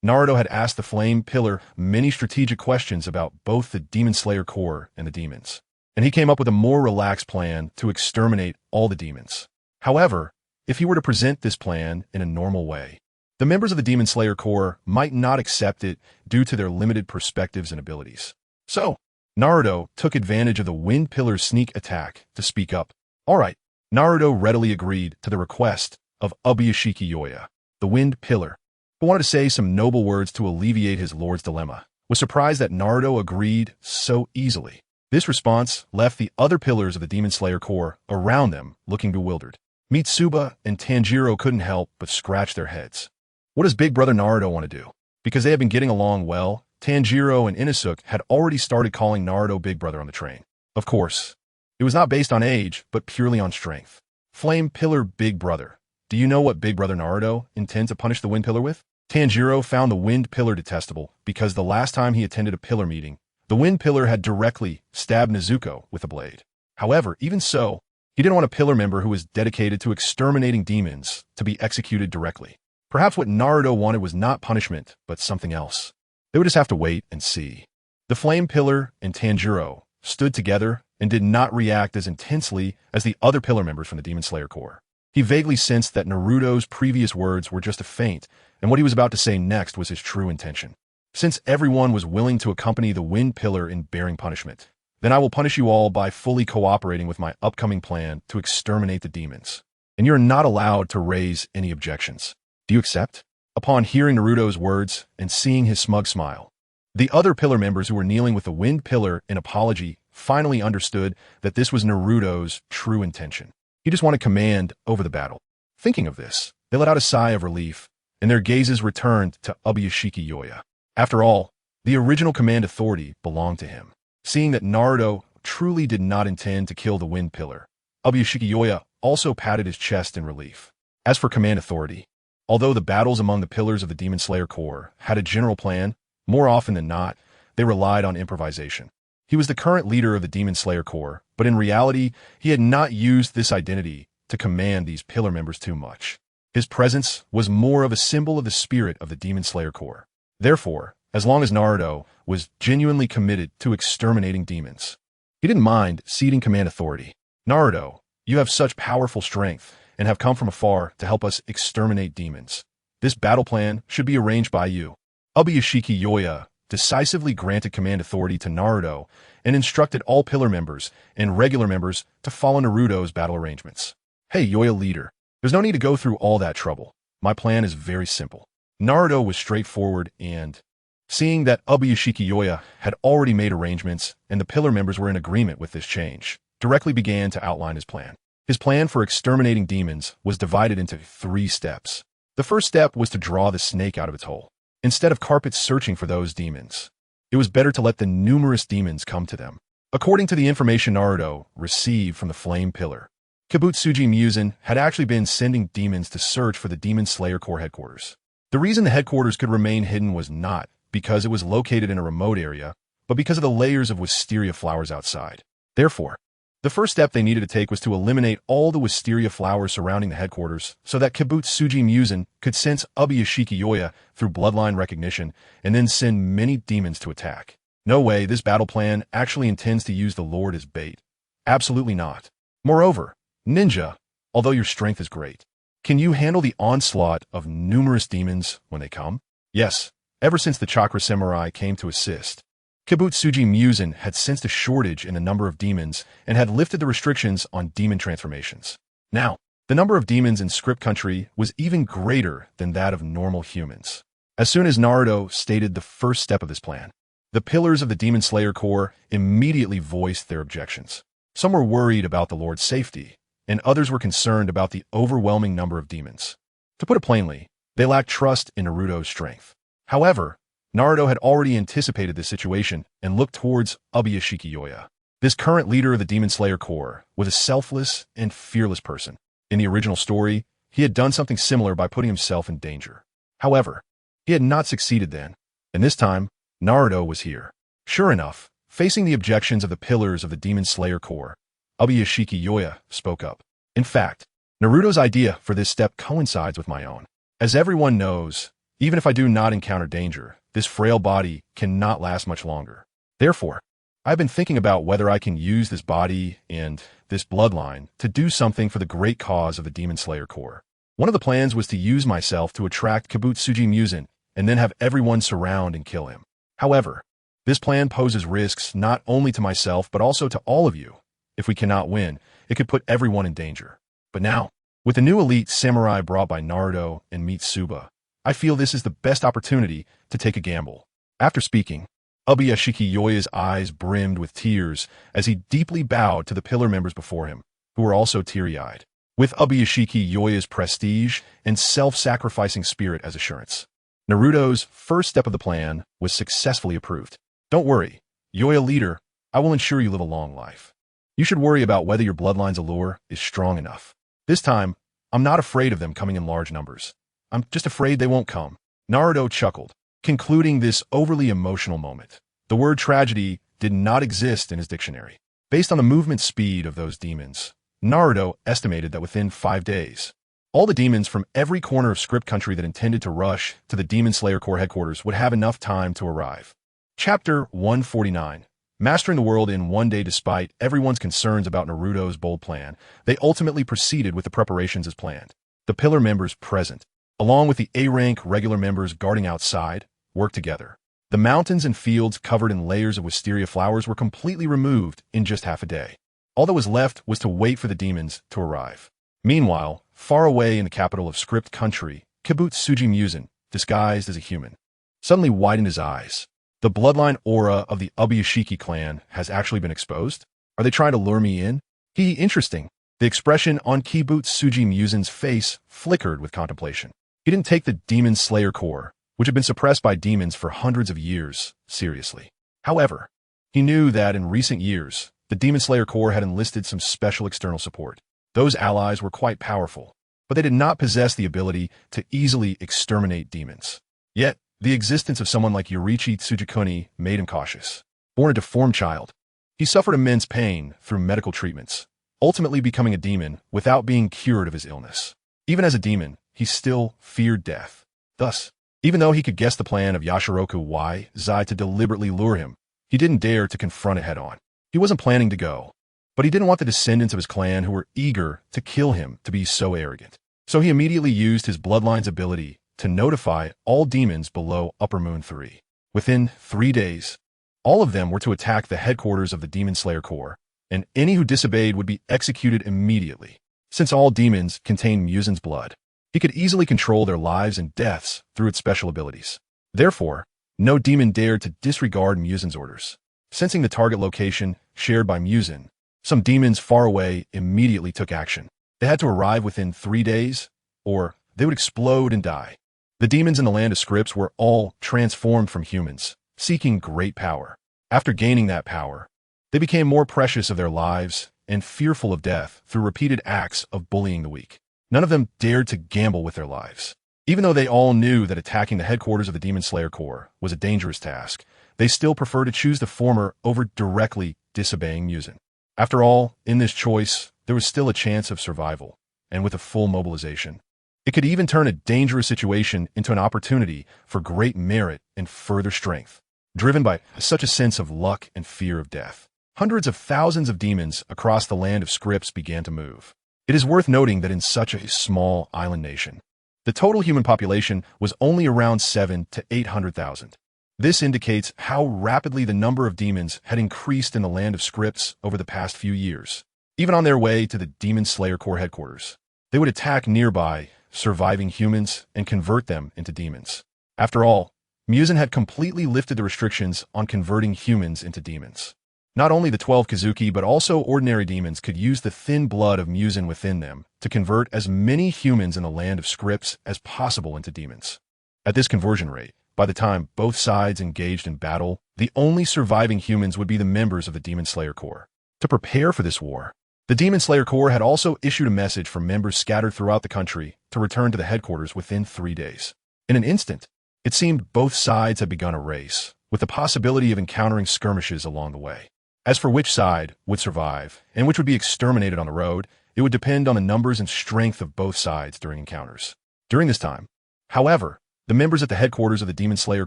Naruto had asked the Flame Pillar many strategic questions about both the Demon Slayer Corps and the demons. and he came up with a more relaxed plan to exterminate all the demons. However, if he were to present this plan in a normal way, the members of the Demon Slayer Corps might not accept it due to their limited perspectives and abilities. So, Naruto took advantage of the Wind Pillar's sneak attack to speak up. Alright, Naruto readily agreed to the request of Ubuyashiki Yoya, the Wind Pillar, who wanted to say some noble words to alleviate his lord's dilemma, was surprised that Naruto agreed so easily. This response left the other pillars of the Demon Slayer Corps around them looking bewildered. Mitsuba and Tanjiro couldn't help but scratch their heads. What does Big Brother Naruto want to do? Because they had been getting along well, Tanjiro and Inosuke had already started calling Naruto Big Brother on the train. Of course, it was not based on age, but purely on strength. Flame Pillar Big Brother. Do you know what Big Brother Naruto intends to punish the Wind Pillar with? Tanjiro found the Wind Pillar detestable because the last time he attended a pillar meeting, the Wind Pillar had directly stabbed Nezuko with a blade. However, even so, he didn't want a pillar member who was dedicated to exterminating demons to be executed directly. Perhaps what Naruto wanted was not punishment, but something else. They would just have to wait and see. The Flame Pillar and Tanjiro stood together and did not react as intensely as the other pillar members from the Demon Slayer Corps. He vaguely sensed that Naruto's previous words were just a feint, and what he was about to say next was his true intention. Since everyone was willing to accompany the Wind Pillar in bearing punishment, then I will punish you all by fully cooperating with my upcoming plan to exterminate the demons. And you're not allowed to raise any objections. Do you accept? Upon hearing Naruto's words and seeing his smug smile, the other pillar members who were kneeling with the Wind Pillar in apology finally understood that this was Naruto's true intention. He just wanted command over the battle. Thinking of this, they let out a sigh of relief, and their gazes returned to Ubuyashiki Yoya. After all, the original command authority belonged to him. Seeing that Naruto truly did not intend to kill the Wind Pillar, Ubuyashiki Yoya also patted his chest in relief. As for command authority, although the battles among the pillars of the Demon Slayer Corps had a general plan, more often than not, they relied on improvisation. He was the current leader of the Demon Slayer Corps, but in reality, he had not used this identity to command these pillar members too much. His presence was more of a symbol of the spirit of the Demon Slayer Corps. Therefore, as long as Naruto was genuinely committed to exterminating demons, he didn't mind ceding command authority. Naruto, you have such powerful strength and have come from afar to help us exterminate demons. This battle plan should be arranged by you. Ubuyashiki Yoya decisively granted command authority to Naruto and instructed all pillar members and regular members to follow Naruto's battle arrangements. Hey, Yoya leader, there's no need to go through all that trouble. My plan is very simple. Naruto was straightforward and, seeing that Ubuyashiki Yoya had already made arrangements and the pillar members were in agreement with this change, directly began to outline his plan. His plan for exterminating demons was divided into 3 steps. The first step was to draw the snake out of its hole. Instead of carpets searching for those demons, it was better to let the numerous demons come to them. According to the information Naruto received from the Flame Pillar, Kibutsuji Musen had actually been sending demons to search for the Demon Slayer Corps headquarters. The reason the headquarters could remain hidden was not because it was located in a remote area, but because of the layers of wisteria flowers outside. Therefore, the first step they needed to take was to eliminate all the wisteria flowers surrounding the headquarters so that Kibutsuji Musen could sense Ubuyashiki Yoya through bloodline recognition and then send many demons to attack. No way, this battle plan actually intends to use the Lord as bait. Absolutely not. Moreover, Ninja, although your strength is great, can you handle the onslaught of numerous demons when they come? Yes, ever since the Chakra Samurai came to assist, Kibutsuji Musen had sensed a shortage in the number of demons and had lifted the restrictions on demon transformations. Now, the number of demons in Script Country was even greater than that of normal humans. As soon as Naruto stated the first step of this plan, the pillars of the Demon Slayer Corps immediately voiced their objections. Some were worried about the Lord's safety, and others were concerned about the overwhelming number of demons. To put it plainly, they lacked trust in Naruto's strength. However, Naruto had already anticipated this situation and looked towards Ubuyashiki Yoya. This current leader of the Demon Slayer Corps was a selfless and fearless person. In the original story, he had done something similar by putting himself in danger. However, he had not succeeded then, and this time, Naruto was here. Sure enough, facing the objections of the pillars of the Demon Slayer Corps, Ubuyashiki Yoya spoke up. In fact, Naruto's idea for this step coincides with my own. As everyone knows, even if I do not encounter danger, this frail body cannot last much longer. Therefore, I've been thinking about whether I can use this body and this bloodline to do something for the great cause of the Demon Slayer Corps. One of the plans was to use myself to attract Kabutsuji Muzan and then have everyone surround and kill him. However, this plan poses risks not only to myself but also to all of you. If we cannot win, it could put everyone in danger. But now, with the new elite samurai brought by Naruto and Mitsuba, I feel this is the best opportunity to take a gamble. After speaking, Ubuyashiki Yoya's eyes brimmed with tears as he deeply bowed to the pillar members before him, who were also teary-eyed, with Ubuyashiki Yoya's prestige and self-sacrificing spirit as assurance. Naruto's first step of the plan was successfully approved. Don't worry, Yoya leader, I will ensure you live a long life. You should worry about whether your bloodline's allure is strong enough. This time, I'm not afraid of them coming in large numbers. I'm just afraid they won't come. Naruto chuckled, concluding this overly emotional moment. The word tragedy did not exist in his dictionary. Based on the movement speed of those demons, Naruto estimated that within 5 days, all the demons from every corner of script country that intended to rush to the Demon Slayer Corps headquarters would have enough time to arrive. Chapter 149. Mastering the world in one day. Despite everyone's concerns about Naruto's bold plan, they ultimately proceeded with the preparations as planned. The pillar members present, along with the A-rank regular members guarding outside, worked together. The mountains and fields covered in layers of wisteria flowers were completely removed in just half a day. All that was left was to wait for the demons to arrive. Meanwhile, far away in the capital of script country, Kabutsuji Muzan, disguised as a human, suddenly widened his eyes. The bloodline aura of the Ubuyashiki clan has actually been exposed? Are they trying to lure me in? Interesting. The expression on Kabutsuji Muzan's face flickered with contemplation. He didn't take the Demon Slayer Corps, which had been suppressed by demons for hundreds of years, seriously. However, he knew that in recent years, the Demon Slayer Corps had enlisted some special external support. Those allies were quite powerful, but they did not possess the ability to easily exterminate demons. Yet, the existence of someone like Yoriichi Tsujikuni made him cautious. Born a deformed child, he suffered immense pain through medical treatments, ultimately becoming a demon without being cured of his illness. Even as a demon, he still feared death. Thus, even though he could guess the plan of Yashiroku Y Zai to deliberately lure him, he didn't dare to confront it head-on. He wasn't planning to go, but he didn't want the descendants of his clan who were eager to kill him to be so arrogant. So he immediately used his bloodline's ability to notify all demons below Upper Moon 3. Within 3 days, all of them were to attack the headquarters of the Demon Slayer Corps, and any who disobeyed would be executed immediately. Since all demons contain Muzan's blood, he could easily control their lives and deaths through its special abilities. Therefore, no demon dared to disregard Muzan's orders. Sensing the target location shared by Muzan, some demons far away immediately took action. They had to arrive within 3 days, or they would explode and die. The demons in the land of scripts were all transformed from humans, seeking great power. After gaining that power, they became more precious of their lives and fearful of death through repeated acts of bullying the weak. None of them dared to gamble with their lives. Even though they all knew that attacking the headquarters of the Demon Slayer Corps was a dangerous task, they still preferred to choose the former over directly disobeying Muzan. After all, in this choice, there was still a chance of survival, and with a full mobilization, it could even turn a dangerous situation into an opportunity for great merit and further strength. Driven by such a sense of luck and fear of death, hundreds of thousands of demons across the land of scripts began to move. It is worth noting that in such a small island nation, the total human population was only around 700,000 to 800,000. This indicates how rapidly the number of demons had increased in the land of scripts over the past few years. Even on their way to the Demon Slayer Corps headquarters, they would attack nearby surviving humans and convert them into demons. After all, Muzan had completely lifted the restrictions on converting humans into demons. Not only the 12 Kazuki but also ordinary demons could use the thin blood of Muzan within them to convert as many humans in the land of scripts as possible into demons. At this conversion rate, by the time both sides engaged in battle, the only surviving humans would be the members of the Demon Slayer Corps. To prepare for this war, the Demon Slayer Corps had also issued a message for members scattered throughout the country to return to the headquarters within 3 days. In an instant, it seemed both sides had begun a race, with the possibility of encountering skirmishes along the way. As for which side would survive and which would be exterminated on the road, it would depend on the numbers and strength of both sides during encounters. During this time, however, the members at the headquarters of the Demon Slayer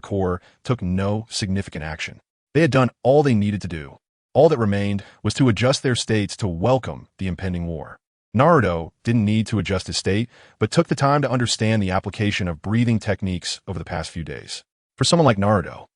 Corps took no significant action. They had done all they needed to do, All that remained was to adjust their states to welcome the impending war. Naruto didn't need to adjust his state, but took the time to understand the application of breathing techniques over the past few days. For someone like Naruto,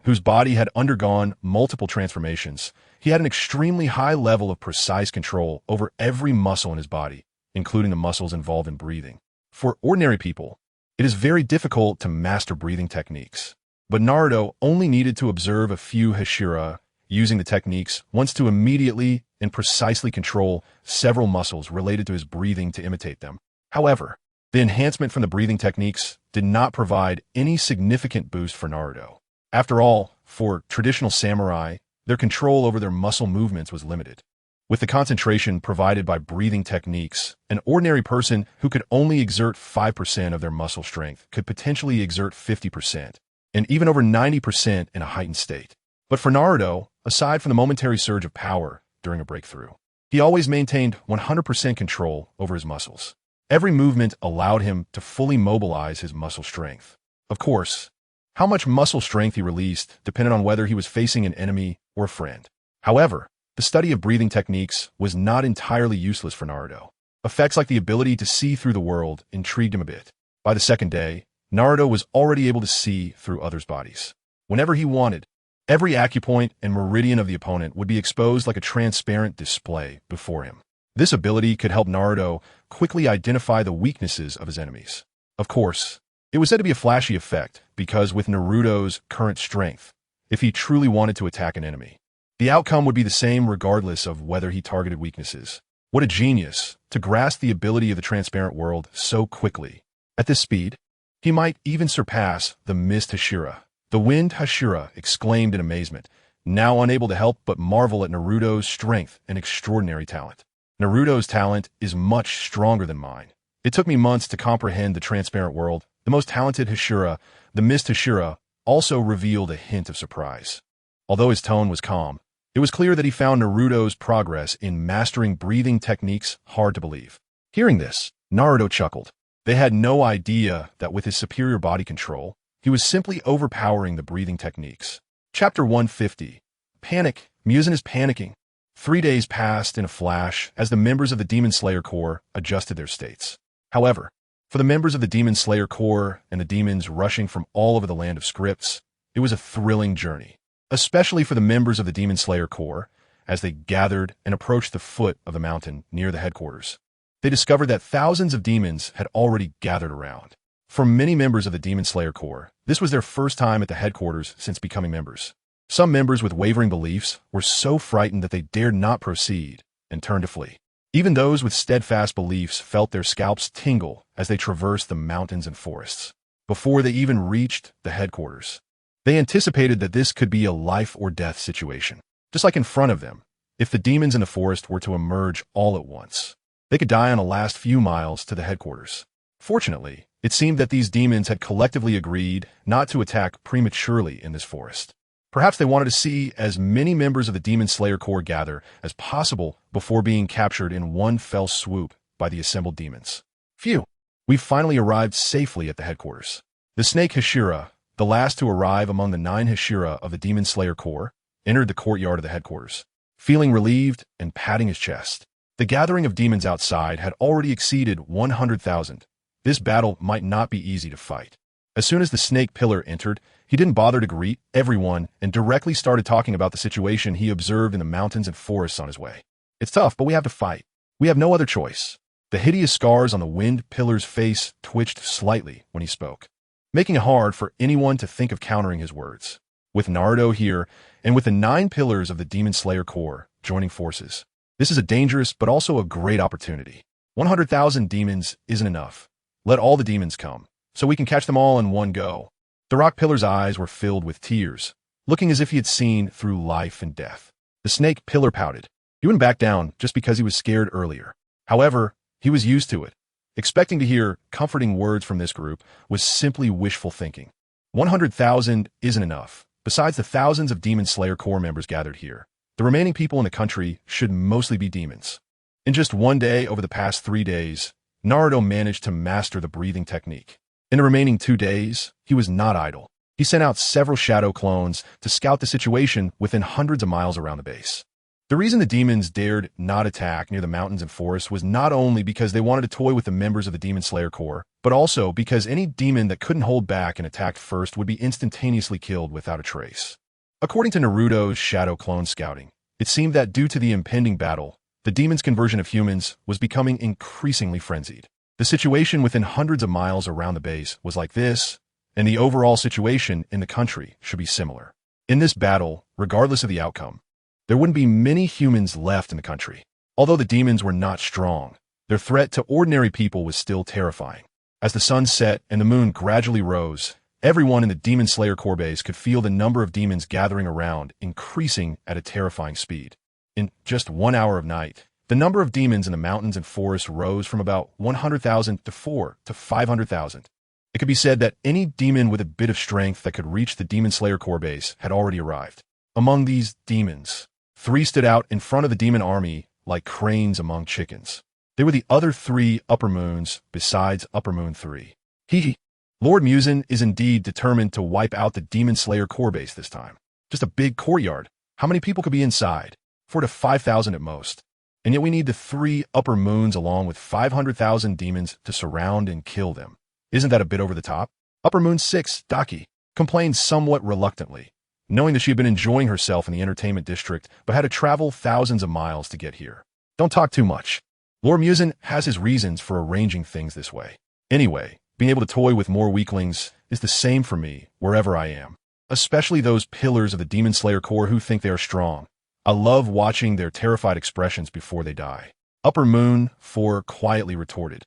whose body had undergone multiple transformations, he had an extremely high level of precise control over every muscle in his body, including the muscles involved in breathing. For ordinary people, it is very difficult to master breathing techniques. But Naruto only needed to observe a few Hashira using the techniques once to immediately and precisely control several muscles related to his breathing to imitate them. However, the enhancement from the breathing techniques did not provide any significant boost for Naruto. After all, for traditional samurai, their control over their muscle movements was limited. With the concentration provided by breathing techniques, an ordinary person who could only exert 5% of their muscle strength could potentially exert 50%, and even over 90% in a heightened state. But for Naruto, aside from the momentary surge of power during a breakthrough, he always maintained 100% control over his muscles. Every movement allowed him to fully mobilize his muscle strength. Of course, how much muscle strength he released depended on whether he was facing an enemy or a friend. However, the study of breathing techniques was not entirely useless for Naruto. Effects like the ability to see through the world intrigued him a bit. By the second day, Naruto was already able to see through others' bodies. Whenever he wanted, every acupoint and meridian of the opponent would be exposed like a transparent display before him. This ability could help Naruto quickly identify the weaknesses of his enemies. Of course, it was said to be a flashy effect because with Naruto's current strength, if he truly wanted to attack an enemy, the outcome would be the same regardless of whether he targeted weaknesses. What a genius to grasp the ability of the transparent world so quickly. At this speed, he might even surpass the Mist Hashira. The Wind Hashira exclaimed in amazement, now unable to help but marvel at Naruto's strength and extraordinary talent. Naruto's talent is much stronger than mine. It took me months to comprehend the transparent world. The most talented Hashira, the Mist Hashira, also revealed a hint of surprise. Although his tone was calm, it was clear that he found Naruto's progress in mastering breathing techniques hard to believe. Hearing this, Naruto chuckled. They had no idea that with his superior body control, he was simply overpowering the breathing techniques. Chapter 150. Panic. Muzan is panicking. 3 days passed in a flash as the members of the Demon Slayer Corps adjusted their states. However, for the members of the Demon Slayer Corps and the demons rushing from all over the land of scripts, it was a thrilling journey. Especially for the members of the Demon Slayer Corps, as they gathered and approached the foot of the mountain near the headquarters. They discovered that thousands of demons had already gathered around. For many members of the Demon Slayer Corps, this was their first time at the headquarters since becoming members. Some members with wavering beliefs were so frightened that they dared not proceed and turned to flee. Even those with steadfast beliefs felt their scalps tingle as they traversed the mountains and forests. Before they even reached the headquarters, they anticipated that this could be a life-or-death situation. Just like in front of them, if the demons in the forest were to emerge all at once, they could die on the last few miles to the headquarters. Fortunately, it seemed that these demons had collectively agreed not to attack prematurely in this forest. Perhaps they wanted to see as many members of the Demon Slayer Corps gather as possible before being captured in one fell swoop by the assembled demons. Phew! We've finally arrived safely at the headquarters. The Snake Hashira, the last to arrive among the 9 Hashira of the Demon Slayer Corps, entered the courtyard of the headquarters, feeling relieved and patting his chest. The gathering of demons outside had already exceeded 100,000. This battle might not be easy to fight. As soon as the Snake Pillar entered, he didn't bother to greet everyone and directly started talking about the situation he observed in the mountains and forests on his way. It's tough, but we have to fight. We have no other choice. The hideous scars on the Wind Pillar's face twitched slightly when he spoke, making it hard for anyone to think of countering his words. With Naruto here, and with the 9 pillars of the Demon Slayer Corps joining forces, this is a dangerous but also a great opportunity. 100,000 demons isn't enough. Let all the demons come, so we can catch them all in one go. The Rock Pillar's eyes were filled with tears, looking as if he had seen through life and death. The Snake Pillar pouted. He wouldn't back down just because he was scared earlier. However, he was used to it. Expecting to hear comforting words from this group was simply wishful thinking. 100,000 isn't enough. Besides the thousands of Demon Slayer Corps members gathered here, the remaining people in the country should mostly be demons. In just one day over the past 3 days, Naruto managed to master the breathing technique. In the remaining 2 days, he was not idle. He sent out several shadow clones to scout the situation within hundreds of miles around the base. The reason the demons dared not attack near the mountains and forests was not only because they wanted to toy with the members of the Demon Slayer Corps, but also because any demon that couldn't hold back and attacked first would be instantaneously killed without a trace. According to Naruto's shadow clone scouting, it seemed that due to the impending battle, the demons' conversion of humans was becoming increasingly frenzied. The situation within hundreds of miles around the base was like this, and the overall situation in the country should be similar. In this battle, regardless of the outcome, there wouldn't be many humans left in the country. Although the demons were not strong, their threat to ordinary people was still terrifying. As the sun set and the moon gradually rose, everyone in the Demon Slayer Corps base could feel the number of demons gathering around increasing at a terrifying speed. In just 1 hour of night, the number of demons in the mountains and forests rose from about 100,000 to 4 to 500,000. It could be said that any demon with a bit of strength that could reach the Demon Slayer Corps base had already arrived. Among these demons, 3 stood out in front of the demon army like cranes among chickens. They were the other 3 upper moons besides Upper Moon 3. Hehe. Lord Muzan is indeed determined to wipe out the Demon Slayer Corps base this time. Just a big courtyard. How many people could be inside? 4 to 5,000 at most. And yet we need the 3 upper moons along with 500,000 demons to surround and kill them. Isn't that a bit over the top? Upper Moon 6, Daki, complained somewhat reluctantly, knowing that she had been enjoying herself in the entertainment district but had to travel thousands of miles to get here. Don't talk too much. Lord Muzan has his reasons for arranging things this way. Anyway, being able to toy with more weaklings is the same for me wherever I am, especially those pillars of the Demon Slayer Corps who think they are strong. I love watching their terrified expressions before they die. Upper Moon 4 quietly retorted,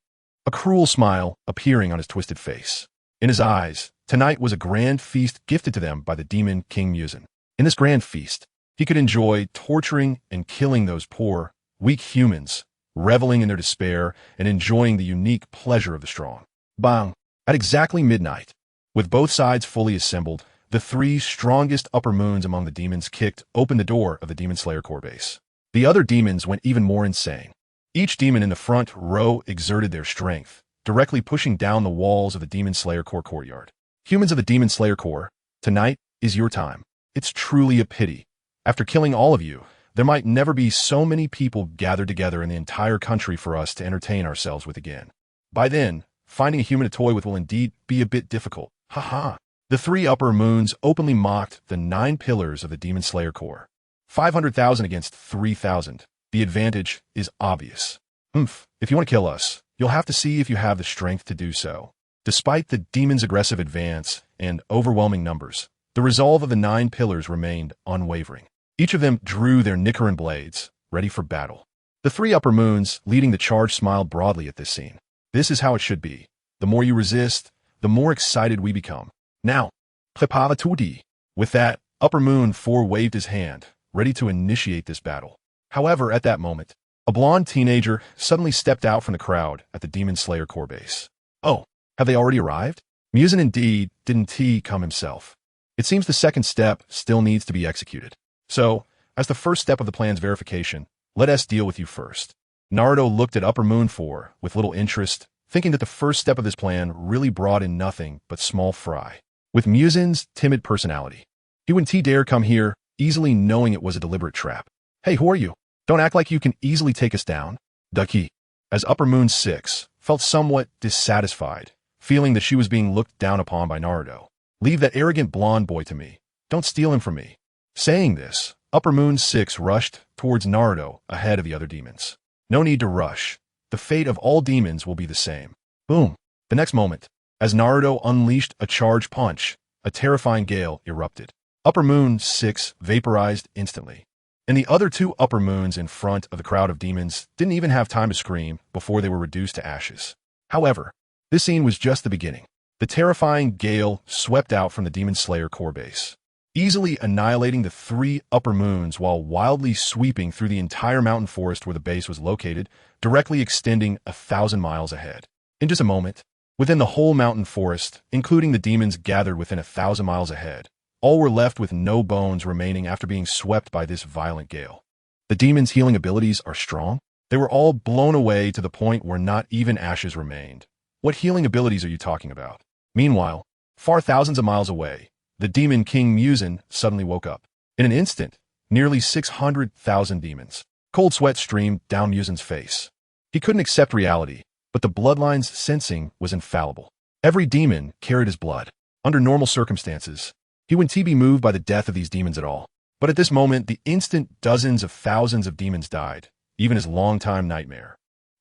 a cruel smile appearing on his twisted face. In his eyes, tonight was a grand feast gifted to them by the demon King Muzan. In this grand feast, he could enjoy torturing and killing those poor, weak humans, reveling in their despair and enjoying the unique pleasure of the strong. Bang! At exactly midnight, with both sides fully assembled, the 3 strongest upper moons among the demons kicked open the door of the Demon Slayer Corps base. The other demons went even more insane. Each demon in the front row exerted their strength, directly pushing down the walls of the Demon Slayer Corps courtyard. Humans of the Demon Slayer Corps, tonight is your time. It's truly a pity. After killing all of you, there might never be so many people gathered together in the entire country for us to entertain ourselves with again. By then, finding a human to toy with will indeed be a bit difficult. Haha. The 3 upper moons openly mocked the 9 pillars of the Demon Slayer Corps. 500,000 against 3,000. The advantage is obvious. If you want to kill us, you'll have to see if you have the strength to do so. Despite the demons' aggressive advance and overwhelming numbers, the resolve of the 9 pillars remained unwavering. Each of them drew their Nikarin blades, ready for battle. The 3 upper moons leading the charge smiled broadly at this scene. This is how it should be. The more you resist, the more excited we become. Now, prepare tout. With that, Upper Moon 4 waved his hand, ready to initiate this battle. However, at that moment, a blonde teenager suddenly stepped out from the crowd at the Demon Slayer Corps base. Oh, have they already arrived? Muzan indeed didn't come himself. It seems the second step still needs to be executed. So, as the first step of the plan's verification, let us deal with you first. Naruto looked at Upper Moon 4 with little interest, thinking that the first step of this plan really brought in nothing but small fry. With Muzan's timid personality, he wouldn't dare come here, easily knowing it was a deliberate trap. Hey, who are you? Don't act like you can easily take us down. Ducky. As Upper Moon 6 felt somewhat dissatisfied, feeling that she was being looked down upon by Naruto. Leave that arrogant blonde boy to me. Don't steal him from me. Saying this, Upper Moon 6 rushed towards Naruto ahead of the other demons. No need to rush. The fate of all demons will be the same. Boom. The next moment, as Naruto unleashed a charge punch, a terrifying gale erupted. Upper Moon 6 vaporized instantly. And the other 2 upper moons in front of the crowd of demons didn't even have time to scream before they were reduced to ashes. However, this scene was just the beginning. The terrifying gale swept out from the Demon Slayer Corps base, easily annihilating the 3 upper moons while wildly sweeping through the entire mountain forest where the base was located, directly extending 1,000 miles ahead. In just a moment, within the whole mountain forest, including the demons gathered within 1,000 miles ahead, all were left with no bones remaining after being swept by this violent gale. The demons' healing abilities are strong. They were all blown away to the point where not even ashes remained. What healing abilities are you talking about? Meanwhile, far thousands of miles away, the Demon King Muzan suddenly woke up. In an instant, nearly 600,000 demons. Cold sweat streamed down Muzan's face. He couldn't accept reality, but the bloodline's sensing was infallible. Every demon carried his blood. Under normal circumstances, he wouldn't be moved by the death of these demons at all. But at this moment, the instant dozens of thousands of demons died, even his longtime nightmare.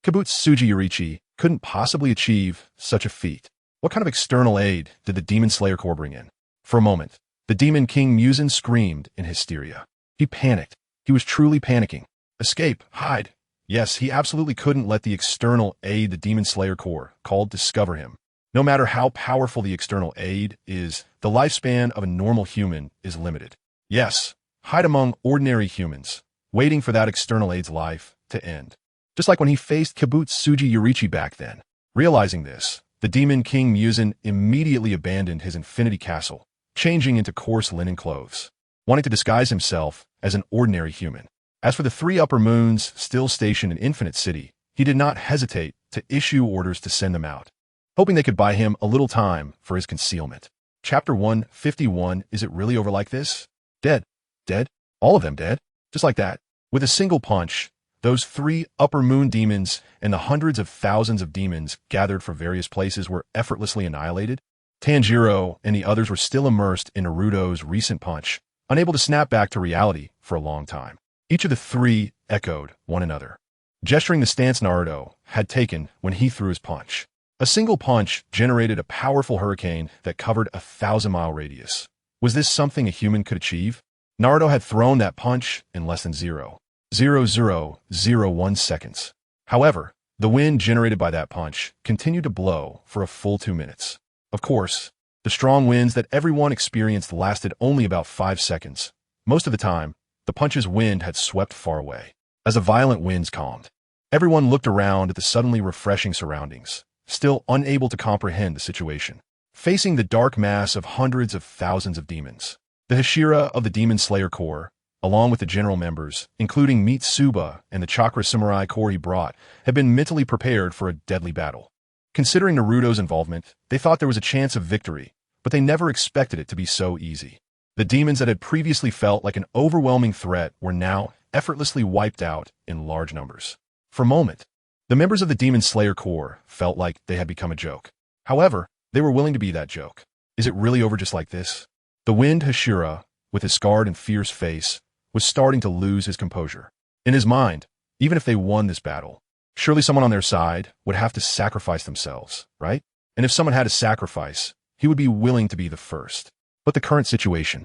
Kabutsuji Yorichi couldn't possibly achieve such a feat. What kind of external aid did the Demon Slayer Corps bring in? For a moment, the Demon King Muzan screamed in hysteria. He panicked. He was truly panicking. Escape, hide. Yes, he absolutely couldn't let the external aid the Demon Slayer Corps called discover him. No matter how powerful the external aid is, the lifespan of a normal human is limited. Yes, hide among ordinary humans, waiting for that external aid's life to end. Just like when he faced Kabutsuji Yorichi back then. Realizing this, the Demon King Muzan immediately abandoned his infinity castle, changing into coarse linen clothes, wanting to disguise himself as an ordinary human. As for the three upper moons still stationed in Infinite City, he did not hesitate to issue orders to send them out, hoping they could buy him a little time for his concealment. Chapter 151, is it really over like this? Dead. Dead? All of them dead? Just like that. With a single punch, those three upper moon demons and the hundreds of thousands of demons gathered from various places were effortlessly annihilated. Tanjiro and the others were still immersed in Naruto's recent punch, unable to snap back to reality for a long time. Each of the three echoed one another, gesturing the stance Naruto had taken when he threw his punch. A single punch generated a powerful hurricane that covered a 1,000-mile radius. Was this something a human could achieve? Naruto had thrown that punch in less than 0.0001 seconds. However, the wind generated by that punch continued to blow for a full 2 minutes. Of course, the strong winds that everyone experienced lasted only about 5 seconds. Most of the time, the punch's wind had swept far away. As the violent winds calmed, everyone looked around at the suddenly refreshing surroundings, still unable to comprehend the situation. Facing the dark mass of hundreds of thousands of demons, the Hashira of the Demon Slayer Corps, along with the general members, including Mitsuba and the Chakra Samurai Corps he brought, had been mentally prepared for a deadly battle. Considering Naruto's involvement, they thought there was a chance of victory, but they never expected it to be so easy. The demons that had previously felt like an overwhelming threat were now effortlessly wiped out in large numbers. For a moment, the members of the Demon Slayer Corps felt like they had become a joke. However, they were willing to be that joke. Is it really over just like this? The Wind Hashira, with his scarred and fierce face, was starting to lose his composure. In his mind, even if they won this battle, surely someone on their side would have to sacrifice themselves, right? And if someone had to sacrifice, he would be willing to be the first. But the current situation,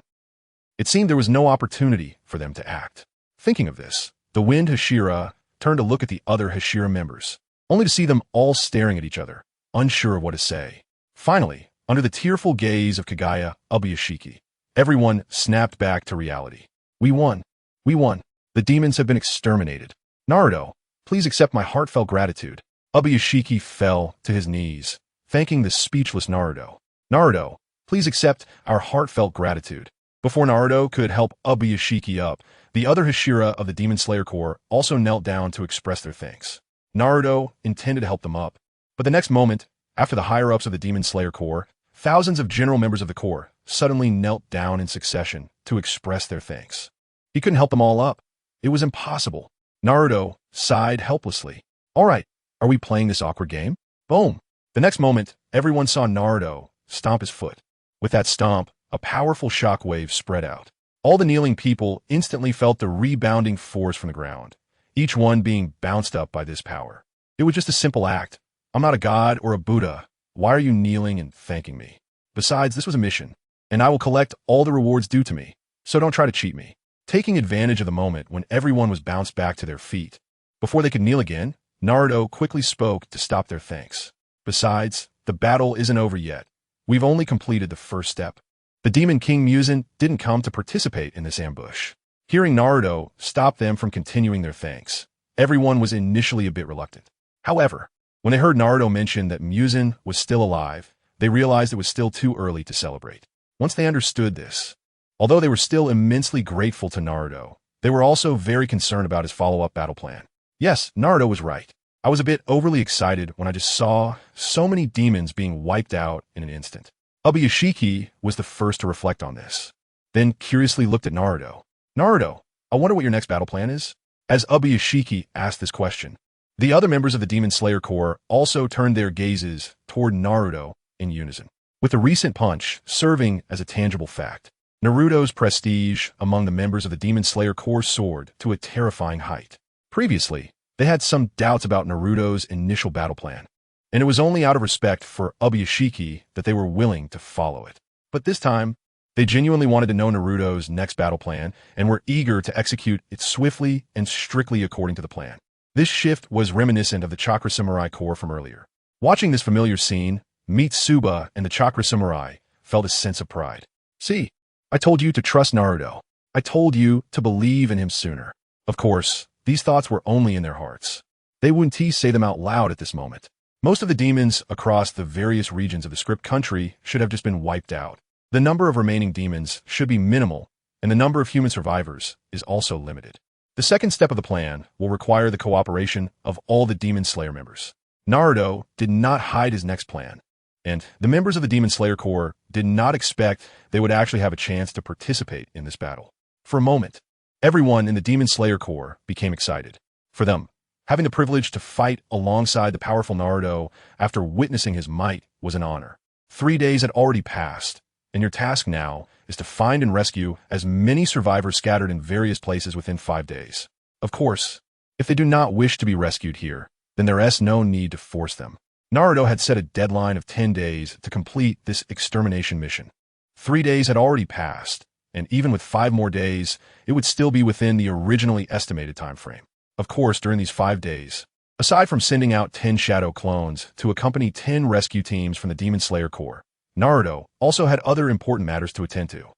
it seemed there was no opportunity for them to act. Thinking of this, the Wind Hashira turned to look at the other Hashira members, only to see them all staring at each other, unsure of what to say. Finally, under the tearful gaze of Kaguya Ubuyashiki, everyone snapped back to reality. We won. We won. The demons have been exterminated. Naruto, please accept my heartfelt gratitude. Ubuyashiki fell to his knees, thanking the speechless Naruto. Naruto, please accept our heartfelt gratitude. Before Naruto could help Ubuyashiki up, the other Hashira of the Demon Slayer Corps also knelt down to express their thanks. Naruto intended to help them up, but the next moment, after the higher-ups of the Demon Slayer Corps, thousands of general members of the Corps suddenly knelt down in succession to express their thanks. He couldn't help them all up. It was impossible. Naruto sighed helplessly. All right, are we playing this awkward game? Boom. The next moment, everyone saw Naruto stomp his foot. With that stomp, a powerful shockwave spread out. All the kneeling people instantly felt the rebounding force from the ground, each one being bounced up by this power. It was just a simple act. I'm not a god or a Buddha. Why are you kneeling and thanking me? Besides, this was a mission, and I will collect all the rewards due to me, so don't try to cheat me. Taking advantage of the moment when everyone was bounced back to their feet, before they could kneel again, Naruto quickly spoke to stop their thanks. Besides, the battle isn't over yet. We've only completed the first step. The Demon King Muzan didn't come to participate in this ambush. Hearing Naruto stop them from continuing their thanks, everyone was initially a bit reluctant. However, when they heard Naruto mention that Muzan was still alive, they realized it was still too early to celebrate. Once they understood this, although they were still immensely grateful to Naruto, they were also very concerned about his follow-up battle plan. Yes, Naruto was right. I was a bit overly excited when I just saw so many demons being wiped out in an instant. Ubuyashiki was the first to reflect on this, then curiously looked at Naruto. Naruto, I wonder what your next battle plan is? As Ubuyashiki asked this question, the other members of the Demon Slayer Corps also turned their gazes toward Naruto in unison, with the recent punch serving as a tangible fact. Naruto's prestige among the members of the Demon Slayer Corps soared to a terrifying height. Previously, they had some doubts about Naruto's initial battle plan, and it was only out of respect for Ubuyashiki that they were willing to follow it. But this time, they genuinely wanted to know Naruto's next battle plan and were eager to execute it swiftly and strictly according to the plan. This shift was reminiscent of the Chakra Samurai Corps from earlier. Watching this familiar scene, Mitsuba and the Chakra Samurai felt a sense of pride. See, I told you to trust Naruto. I told you to believe in him sooner. Of course, these thoughts were only in their hearts. They wouldn't say them out loud at this moment. Most of the demons across the various regions of the script country should have just been wiped out. The number of remaining demons should be minimal, and the number of human survivors is also limited. The second step of the plan will require the cooperation of all the Demon Slayer members. Naruto did not hide his next plan, and the members of the Demon Slayer Corps did not expect they would actually have a chance to participate in this battle. For a moment, everyone in the Demon Slayer Corps became excited. For them, having the privilege to fight alongside the powerful Naruto after witnessing his might was an honor. 3 days had already passed, and your task now is to find and rescue as many survivors scattered in various places within 5 days. Of course, if they do not wish to be rescued here, then there is no need to force them. Naruto had set a deadline of 10 days to complete this extermination mission. 3 days had already passed, and even with 5 more days, it would still be within the originally estimated time frame. Of course, during these 5 days, aside from sending out 10 shadow clones to accompany 10 rescue teams from the Demon Slayer Corps, Naruto also had other important matters to attend to.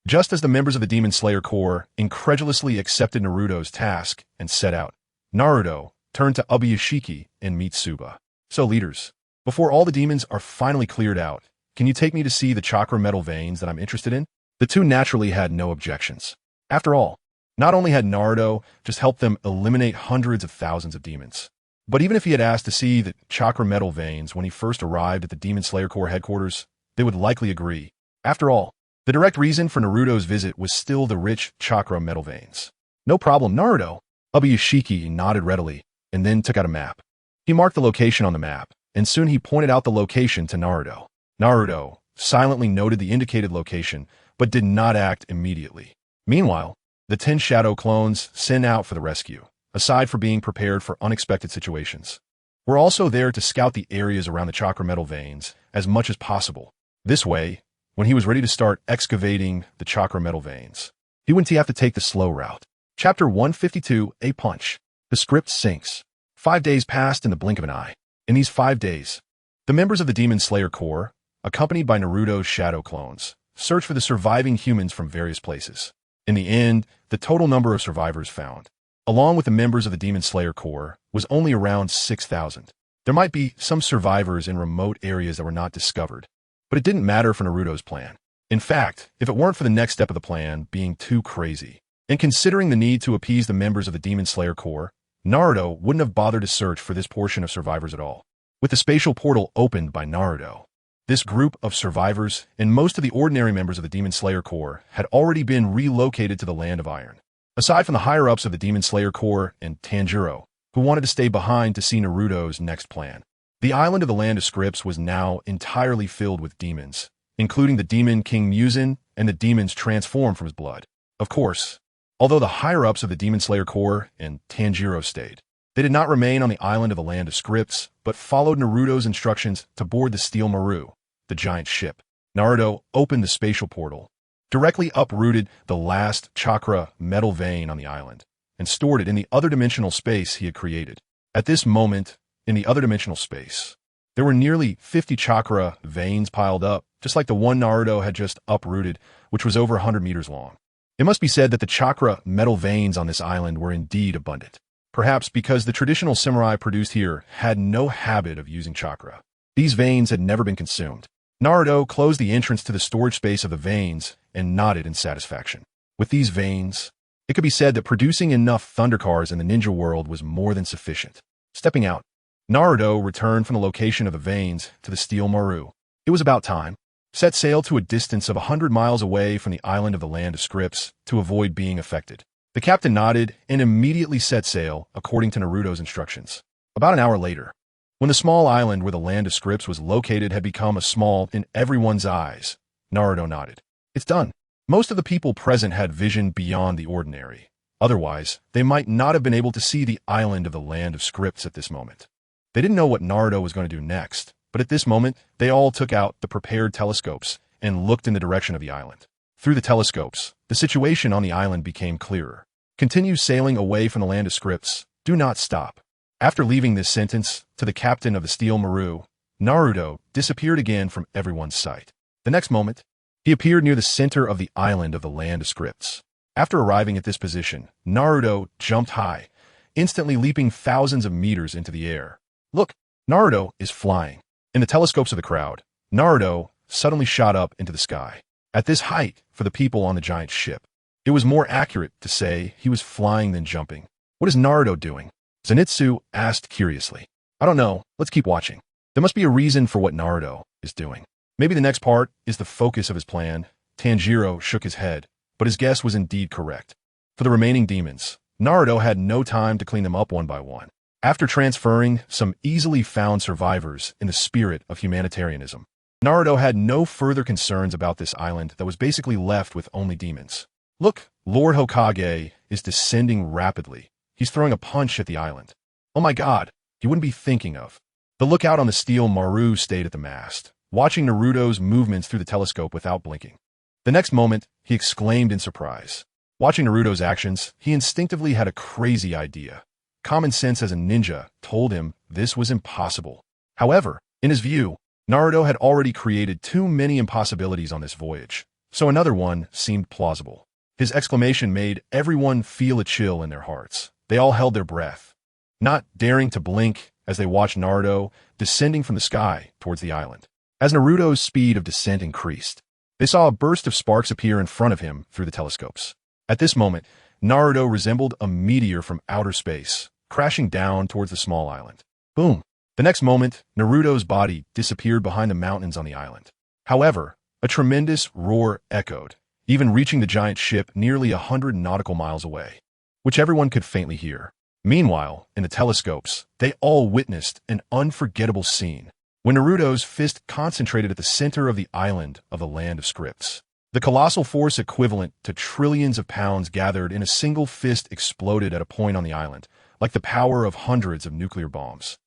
Just as the members of the Demon Slayer Corps incredulously accepted Naruto's task and set out, Naruto turned to Ubuyashiki and Mitsuba. So leaders, before all the demons are finally cleared out, can you take me to see the chakra metal veins that I'm interested in? The two naturally had no objections. After all, not only had Naruto just helped them eliminate hundreds of thousands of demons, but even if he had asked to see the chakra metal veins when he first arrived at the Demon Slayer Corps headquarters, they would likely agree. After all, the direct reason for Naruto's visit was still the rich chakra metal veins. No problem, Naruto. Ubuyashiki nodded readily and then took out a map. He marked the location on the map, and soon he pointed out the location to Naruto. Naruto silently noted the indicated location, but did not act immediately. Meanwhile, the 10 shadow clones sent out for the rescue, aside from being prepared for unexpected situations, were also there to scout the areas around the chakra metal veins as much as possible. This way, when he was ready to start excavating the chakra metal veins, he wouldn't have to take the slow route. Chapter 152, A Punch. The script sinks. 5 days passed in the blink of an eye. In these 5 days, the members of the Demon Slayer Corps, accompanied by Naruto's shadow clones, searched for the surviving humans from various places. In the end, the total number of survivors found, along with the members of the Demon Slayer Corps, was only around 6,000. There might be some survivors in remote areas that were not discovered, but it didn't matter for Naruto's plan. In fact, if it weren't for the next step of the plan being too crazy, and considering the need to appease the members of the Demon Slayer Corps, Naruto wouldn't have bothered to search for this portion of survivors at all. With the spatial portal opened by Naruto, this group of survivors and most of the ordinary members of the Demon Slayer Corps had already been relocated to the Land of Iron. Aside from the higher-ups of the Demon Slayer Corps and Tanjiro, who wanted to stay behind to see Naruto's next plan, the island of the Land of Scripts was now entirely filled with demons, including the demon King Muzan and the demons transformed from his blood. Of course, although the higher-ups of the Demon Slayer Corps and Tanjiro stayed, they did not remain on the island of the Land of Scripts, but followed Naruto's instructions to board the Steel Maru, the giant ship. Naruto opened the spatial portal, directly uprooted the last chakra metal vein on the island, and stored it in the other dimensional space he had created. At this moment, in the other dimensional space, there were nearly 50 chakra veins piled up, just like the one Naruto had just uprooted, which was over 100 meters long. It must be said that the chakra metal veins on this island were indeed abundant, perhaps because the traditional samurai produced here had no habit of using chakra. These veins had never been consumed. Naruto closed the entrance to the storage space of the veins and nodded in satisfaction. With these veins, it could be said that producing enough thundercars in the ninja world was more than sufficient. Stepping out, Naruto returned from the location of the veins to the Steel Maru. It was about time. set sail to a distance of 100 miles away from the island of the Land of Scripts to avoid being affected. The captain nodded and immediately set sail according to Naruto's instructions. About an hour later, when the small island where the Land of Scripts was located had become a small in everyone's eyes, Naruto nodded. It's done. Most of the people present had vision beyond the ordinary. Otherwise, they might not have been able to see the island of the Land of Scripts at this moment. They didn't know what Naruto was going to do next, but at this moment, they all took out the prepared telescopes and looked in the direction of the island. Through the telescopes, the situation on the island became clearer. Continue sailing away from the Land of Scripts. Do not stop. After leaving this sentence to the captain of the Steel Maru, Naruto disappeared again from everyone's sight. The next moment, he appeared near the center of the island of the Land of Scripts. After arriving at this position, Naruto jumped high, instantly leaping thousands of meters into the air. Look, Naruto is flying. In the telescopes of the crowd, Naruto suddenly shot up into the sky. At this height, for the people on the giant ship, it was more accurate to say he was flying than jumping. What is Naruto doing? Zenitsu asked curiously. I don't know. Let's keep watching. There must be a reason for what Naruto is doing. Maybe the next part is the focus of his plan. Tanjiro shook his head, but his guess was indeed correct. For the remaining demons, Naruto had no time to clean them up one by one. After transferring some easily found survivors in the spirit of humanitarianism, Naruto had no further concerns about this island that was basically left with only demons. Look, Lord Hokage is descending rapidly. He's throwing a punch at the island. Oh my god, he wouldn't be thinking of. The lookout on the Steel Maru stayed at the mast, watching Naruto's movements through the telescope without blinking. The next moment, he exclaimed in surprise. Watching Naruto's actions, he instinctively had a crazy idea. Common sense as a ninja told him this was impossible. However, in his view, Naruto had already created too many impossibilities on this voyage, so another one seemed plausible. His exclamation made everyone feel a chill in their hearts. They all held their breath, not daring to blink as they watched Naruto descending from the sky towards the island. As Naruto's speed of descent increased, they saw a burst of sparks appear in front of him through the telescopes. At this moment, Naruto resembled a meteor from outer space, crashing down towards the small island. Boom! The next moment, Naruto's body disappeared behind the mountains on the island. However, a tremendous roar echoed, even reaching the giant ship nearly 100 nautical miles away, which everyone could faintly hear. Meanwhile, in the telescopes, they all witnessed an unforgettable scene when Naruto's fist concentrated at the center of the island of the Land of Scripts. The colossal force equivalent to trillions of pounds gathered in a single fist exploded at a point on the island, like the power of hundreds of nuclear bombs.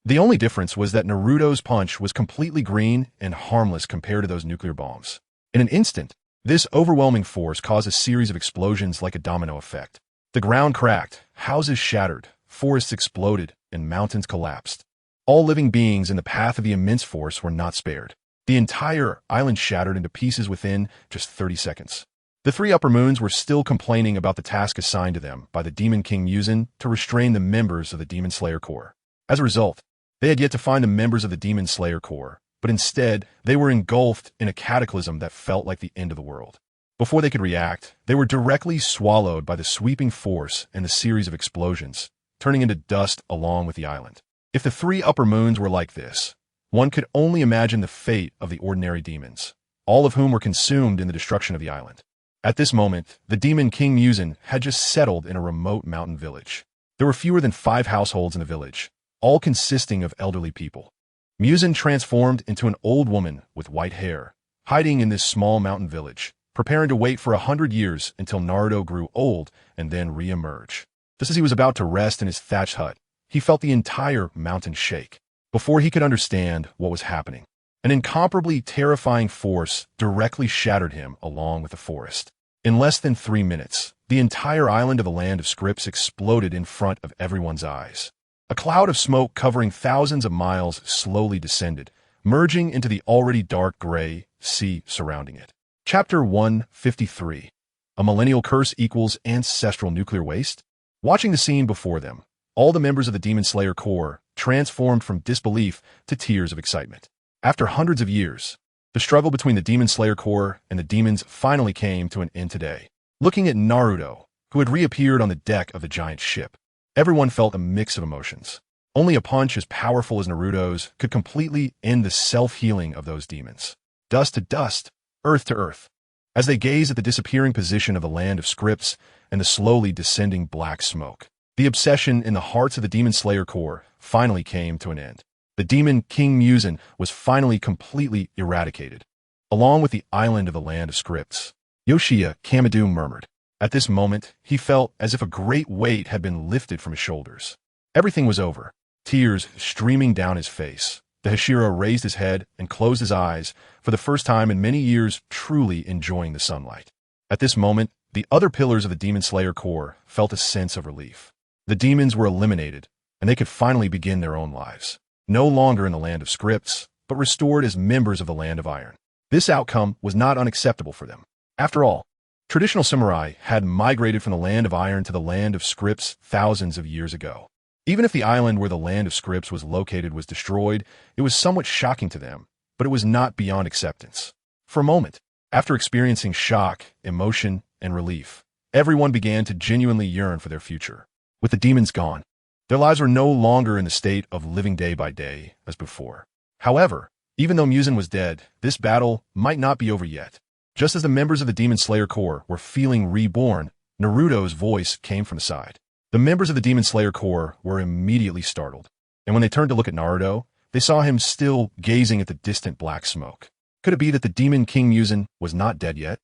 The only difference was that Naruto's punch was completely green and harmless compared to those nuclear bombs. In an instant, this overwhelming force caused a series of explosions like a domino effect. The ground cracked, houses shattered, forests exploded, and mountains collapsed. All living beings in the path of the immense force were not spared. The entire island shattered into pieces within just 30 seconds. The three Upper Moons were still complaining about the task assigned to them by the Demon King Muzan to restrain the members of the Demon Slayer Corps. As a result, they had yet to find the members of the Demon Slayer Corps, but instead, they were engulfed in a cataclysm that felt like the end of the world. Before they could react, they were directly swallowed by the sweeping force and the series of explosions, turning into dust along with the island. If the three Upper Moons were like this, one could only imagine the fate of the ordinary demons, all of whom were consumed in the destruction of the island. At this moment, the Demon King Muzan had just settled in a remote mountain village. There were fewer than 5 households in the village, all consisting of elderly people. Muzan transformed into an old woman with white hair, hiding in this small mountain village, preparing to wait for 100 years until Naruto grew old and then re-emerge. Just as he was about to rest in his thatched hut, he felt the entire mountain shake. Before he could understand what was happening, an incomparably terrifying force directly shattered him along with the forest. In less than 3 minutes, the entire island of the Land of Scripts exploded in front of everyone's eyes. A cloud of smoke covering thousands of miles slowly descended, merging into the already dark gray sea surrounding it. Chapter 153. A millennial curse equals ancestral nuclear waste? Watching the scene before them, all the members of the Demon Slayer Corps transformed from disbelief to tears of excitement. After hundreds of years, the struggle between the Demon Slayer Corps and the demons finally came to an end today. Looking at Naruto, who had reappeared on the deck of the giant ship, everyone felt a mix of emotions. Only a punch as powerful as Naruto's could completely end the self-healing of those demons. dust to dust, earth to earth. As they gazed at the disappearing position of the land of scripts and the slowly descending black smoke, the obsession in the hearts of the Demon Slayer Corps finally came to an end. The Demon King Muzan was finally completely eradicated, along with the island of the land of scripts. Yoshia Kamadu murmured. At this moment, he felt as if a great weight had been lifted from his shoulders. Everything was over, tears streaming down his face. The Hashira raised his head and closed his eyes, for the first time in many years truly enjoying the sunlight. At this moment, the other pillars of the Demon Slayer Corps felt a sense of relief. The demons were eliminated, and they could finally begin their own lives. No longer in the land of scripts, but restored as members of the land of iron. This outcome was not unacceptable for them. After all, traditional samurai had migrated from the land of iron to the land of scripts thousands of years ago. Even if the island where the land of scripts was located was destroyed, it was somewhat shocking to them, but it was not beyond acceptance. For a moment, after experiencing shock, emotion, and relief, everyone began to genuinely yearn for their future. With the demons gone, their lives were no longer in the state of living day by day as before. However, even though Muzan was dead, this battle might not be over yet. Just as the members of the Demon Slayer Corps were feeling reborn, Naruto's voice came from the side. The members of the Demon Slayer Corps were immediately startled, and when they turned to look at Naruto, they saw him still gazing at the distant black smoke. Could it be that the Demon King Muzan was not dead yet?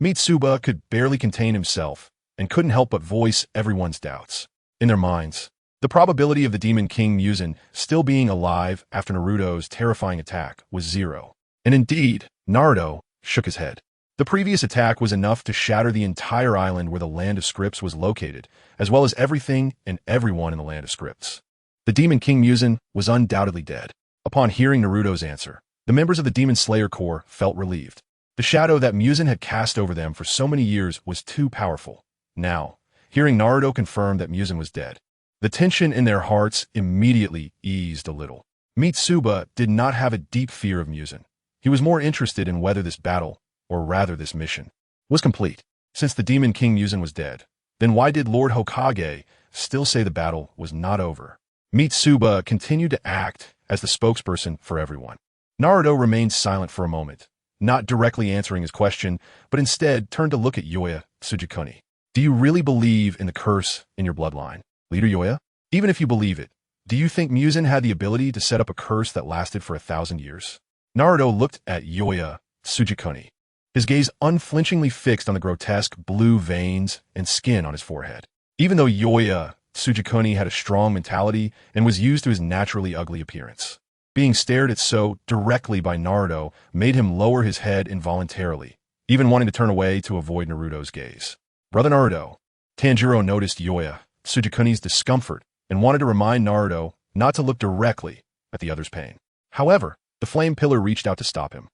Mitsuba could barely contain himself and couldn't help but voice everyone's doubts. In their minds, the probability of the Demon King Muzan still being alive after Naruto's terrifying attack was 0. And indeed, Naruto shook his head. The previous attack was enough to shatter the entire island where the land of scripts was located, as well as everything and everyone in the land of scripts. The Demon King Muzan was undoubtedly dead. Upon hearing Naruto's answer, the members of the Demon Slayer Corps felt relieved. The shadow that Muzan had cast over them for so many years was too powerful. Now, hearing Naruto confirm that Muzan was dead, the tension in their hearts immediately eased a little. Mitsuba did not have a deep fear of Muzan. He was more interested in whether this battle, or rather this mission, was complete. Since the Demon King Muzan was dead, then why did Lord Hokage still say the battle was not over? Mitsuba continued to act as the spokesperson for everyone. Naruto remained silent for a moment, not directly answering his question, but instead turned to look at Yoya Tsujikuni. Do you really believe in the curse in your bloodline, Leader Yoya? Even if you believe it, do you think Muzan had the ability to set up a curse that lasted for 1,000 years? Naruto looked at Yoya Tsujikuni, his gaze unflinchingly fixed on the grotesque blue veins and skin on his forehead. Even though Yoya Tsujikuni had a strong mentality and was used to his naturally ugly appearance, being stared at so directly by Naruto made him lower his head involuntarily, even wanting to turn away to avoid Naruto's gaze. Brother Naruto, Tanjiro noticed Yoya Tsujikuni's discomfort and wanted to remind Naruto not to look directly at the other's pain. However, the flame pillar reached out to stop him.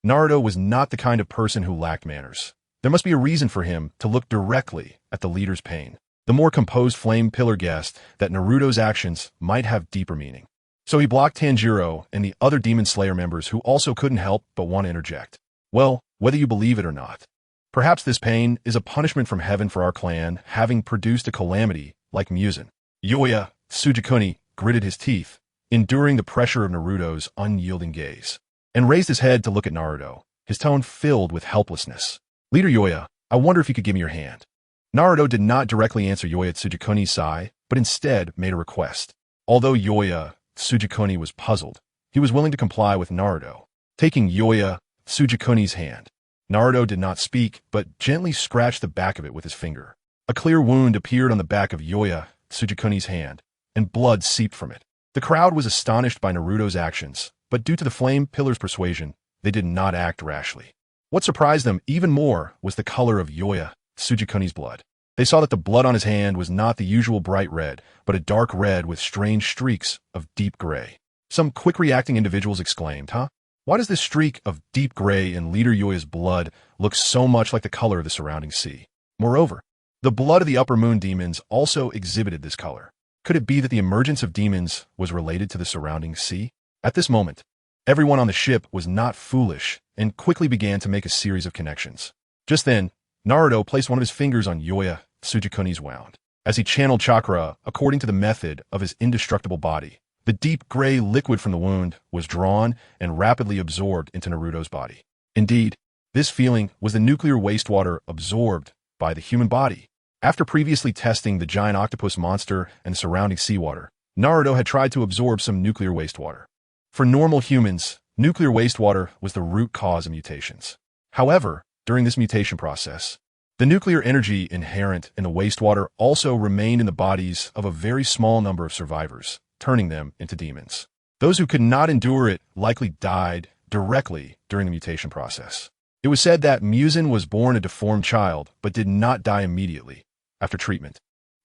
Naruto was not the kind of person who lacked manners. There must be a reason for him to look directly at the leader's pain. The more composed flame pillar guessed that Naruto's actions might have deeper meaning. So he blocked Tanjiro and the other Demon Slayer members who also couldn't help but want to interject. Well, whether you believe it or not, perhaps this pain is a punishment from heaven for our clan having produced a calamity like Muzan. Yoya Tsujikuni gritted his teeth, enduring the pressure of Naruto's unyielding gaze, and raised his head to look at Naruto, his tone filled with helplessness. Leader Yoya, I wonder if you could give me your hand. Naruto did not directly answer Yoya Tsujikuni's sigh, but instead made a request. Although Yoya Tsujikuni was puzzled, he was willing to comply with Naruto, taking Yoya Tsujikuni's hand. Naruto did not speak, but gently scratched the back of it with his finger. A clear wound appeared on the back of Yoya Tsujikuni's hand, and blood seeped from it. The crowd was astonished by Naruto's actions, but due to the flame pillar's persuasion, they did not act rashly. What surprised them even more was the color of Yoya Tsujikuni's blood. They saw that the blood on his hand was not the usual bright red, but a dark red with strange streaks of deep gray. Some quick-reacting individuals exclaimed, Huh? Why does this streak of deep gray in Leader Yoya's blood look so much like the color of the surrounding sea? Moreover, the blood of the Upper Moon demons also exhibited this color. Could it be that the emergence of demons was related to the surrounding sea? At this moment, everyone on the ship was not foolish and quickly began to make a series of connections. Just then, Naruto placed one of his fingers on Yoya Tsujikuni's wound. As he channeled chakra according to the method of his indestructible body, the deep gray liquid from the wound was drawn and rapidly absorbed into Naruto's body. Indeed, this feeling was the nuclear wastewater absorbed by the human body. After previously testing the giant octopus monster and the surrounding seawater, Naruto had tried to absorb some nuclear wastewater. For normal humans, nuclear wastewater was the root cause of mutations. However, during this mutation process, the nuclear energy inherent in the wastewater also remained in the bodies of a very small number of survivors, turning them into demons. Those who could not endure it likely died directly during the mutation process. It was said that Muzan was born a deformed child, but did not die immediately after treatment.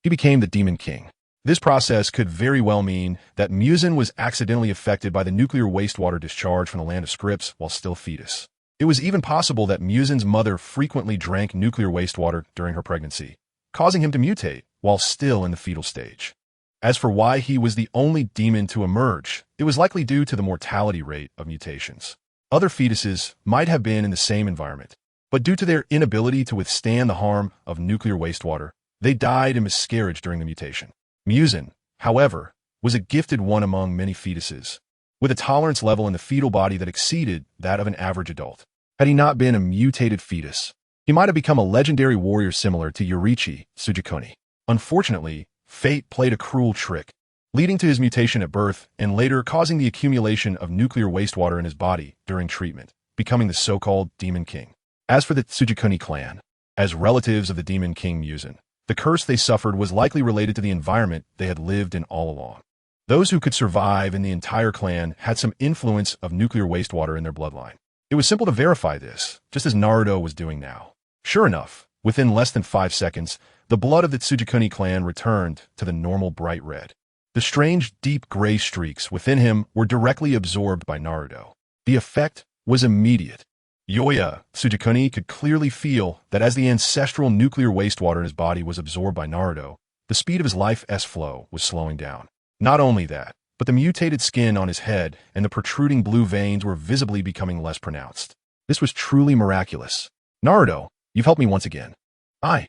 He became the Demon King. This process could very well mean that Muzan was accidentally affected by the nuclear wastewater discharge from the land of scripts while still fetus. It was even possible that Muzan's mother frequently drank nuclear wastewater during her pregnancy, causing him to mutate while still in the fetal stage. As for why he was the only demon to emerge, it was likely due to the mortality rate of mutations. Other fetuses might have been in the same environment, but due to their inability to withstand the harm of nuclear wastewater, they died in miscarriage during the mutation. Muzan, however, was a gifted one among many fetuses, with a tolerance level in the fetal body that exceeded that of an average adult. Had he not been a mutated fetus, he might have become a legendary warrior similar to Yorichi Tsujikuni. Unfortunately, fate played a cruel trick, leading to his mutation at birth and later causing the accumulation of nuclear wastewater in his body during treatment, becoming the so-called Demon King. As for the Tsujikuni clan, as relatives of the Demon King Muzan, the curse they suffered was likely related to the environment they had lived in all along. Those who could survive in the entire clan had some influence of nuclear wastewater in their bloodline. It was simple to verify this, just as Naruto was doing now. Sure enough, within less than 5 seconds, the blood of the Tsujikuni clan returned to the normal bright red. The strange deep gray streaks within him were directly absorbed by Naruto. The effect was immediate. Yoya Tsujikuni could clearly feel that as the ancestral nuclear wastewater in his body was absorbed by Naruto, the speed of his life's flow was slowing down. Not only that, but the mutated skin on his head and the protruding blue veins were visibly becoming less pronounced. This was truly miraculous. Naruto, you've helped me once again. I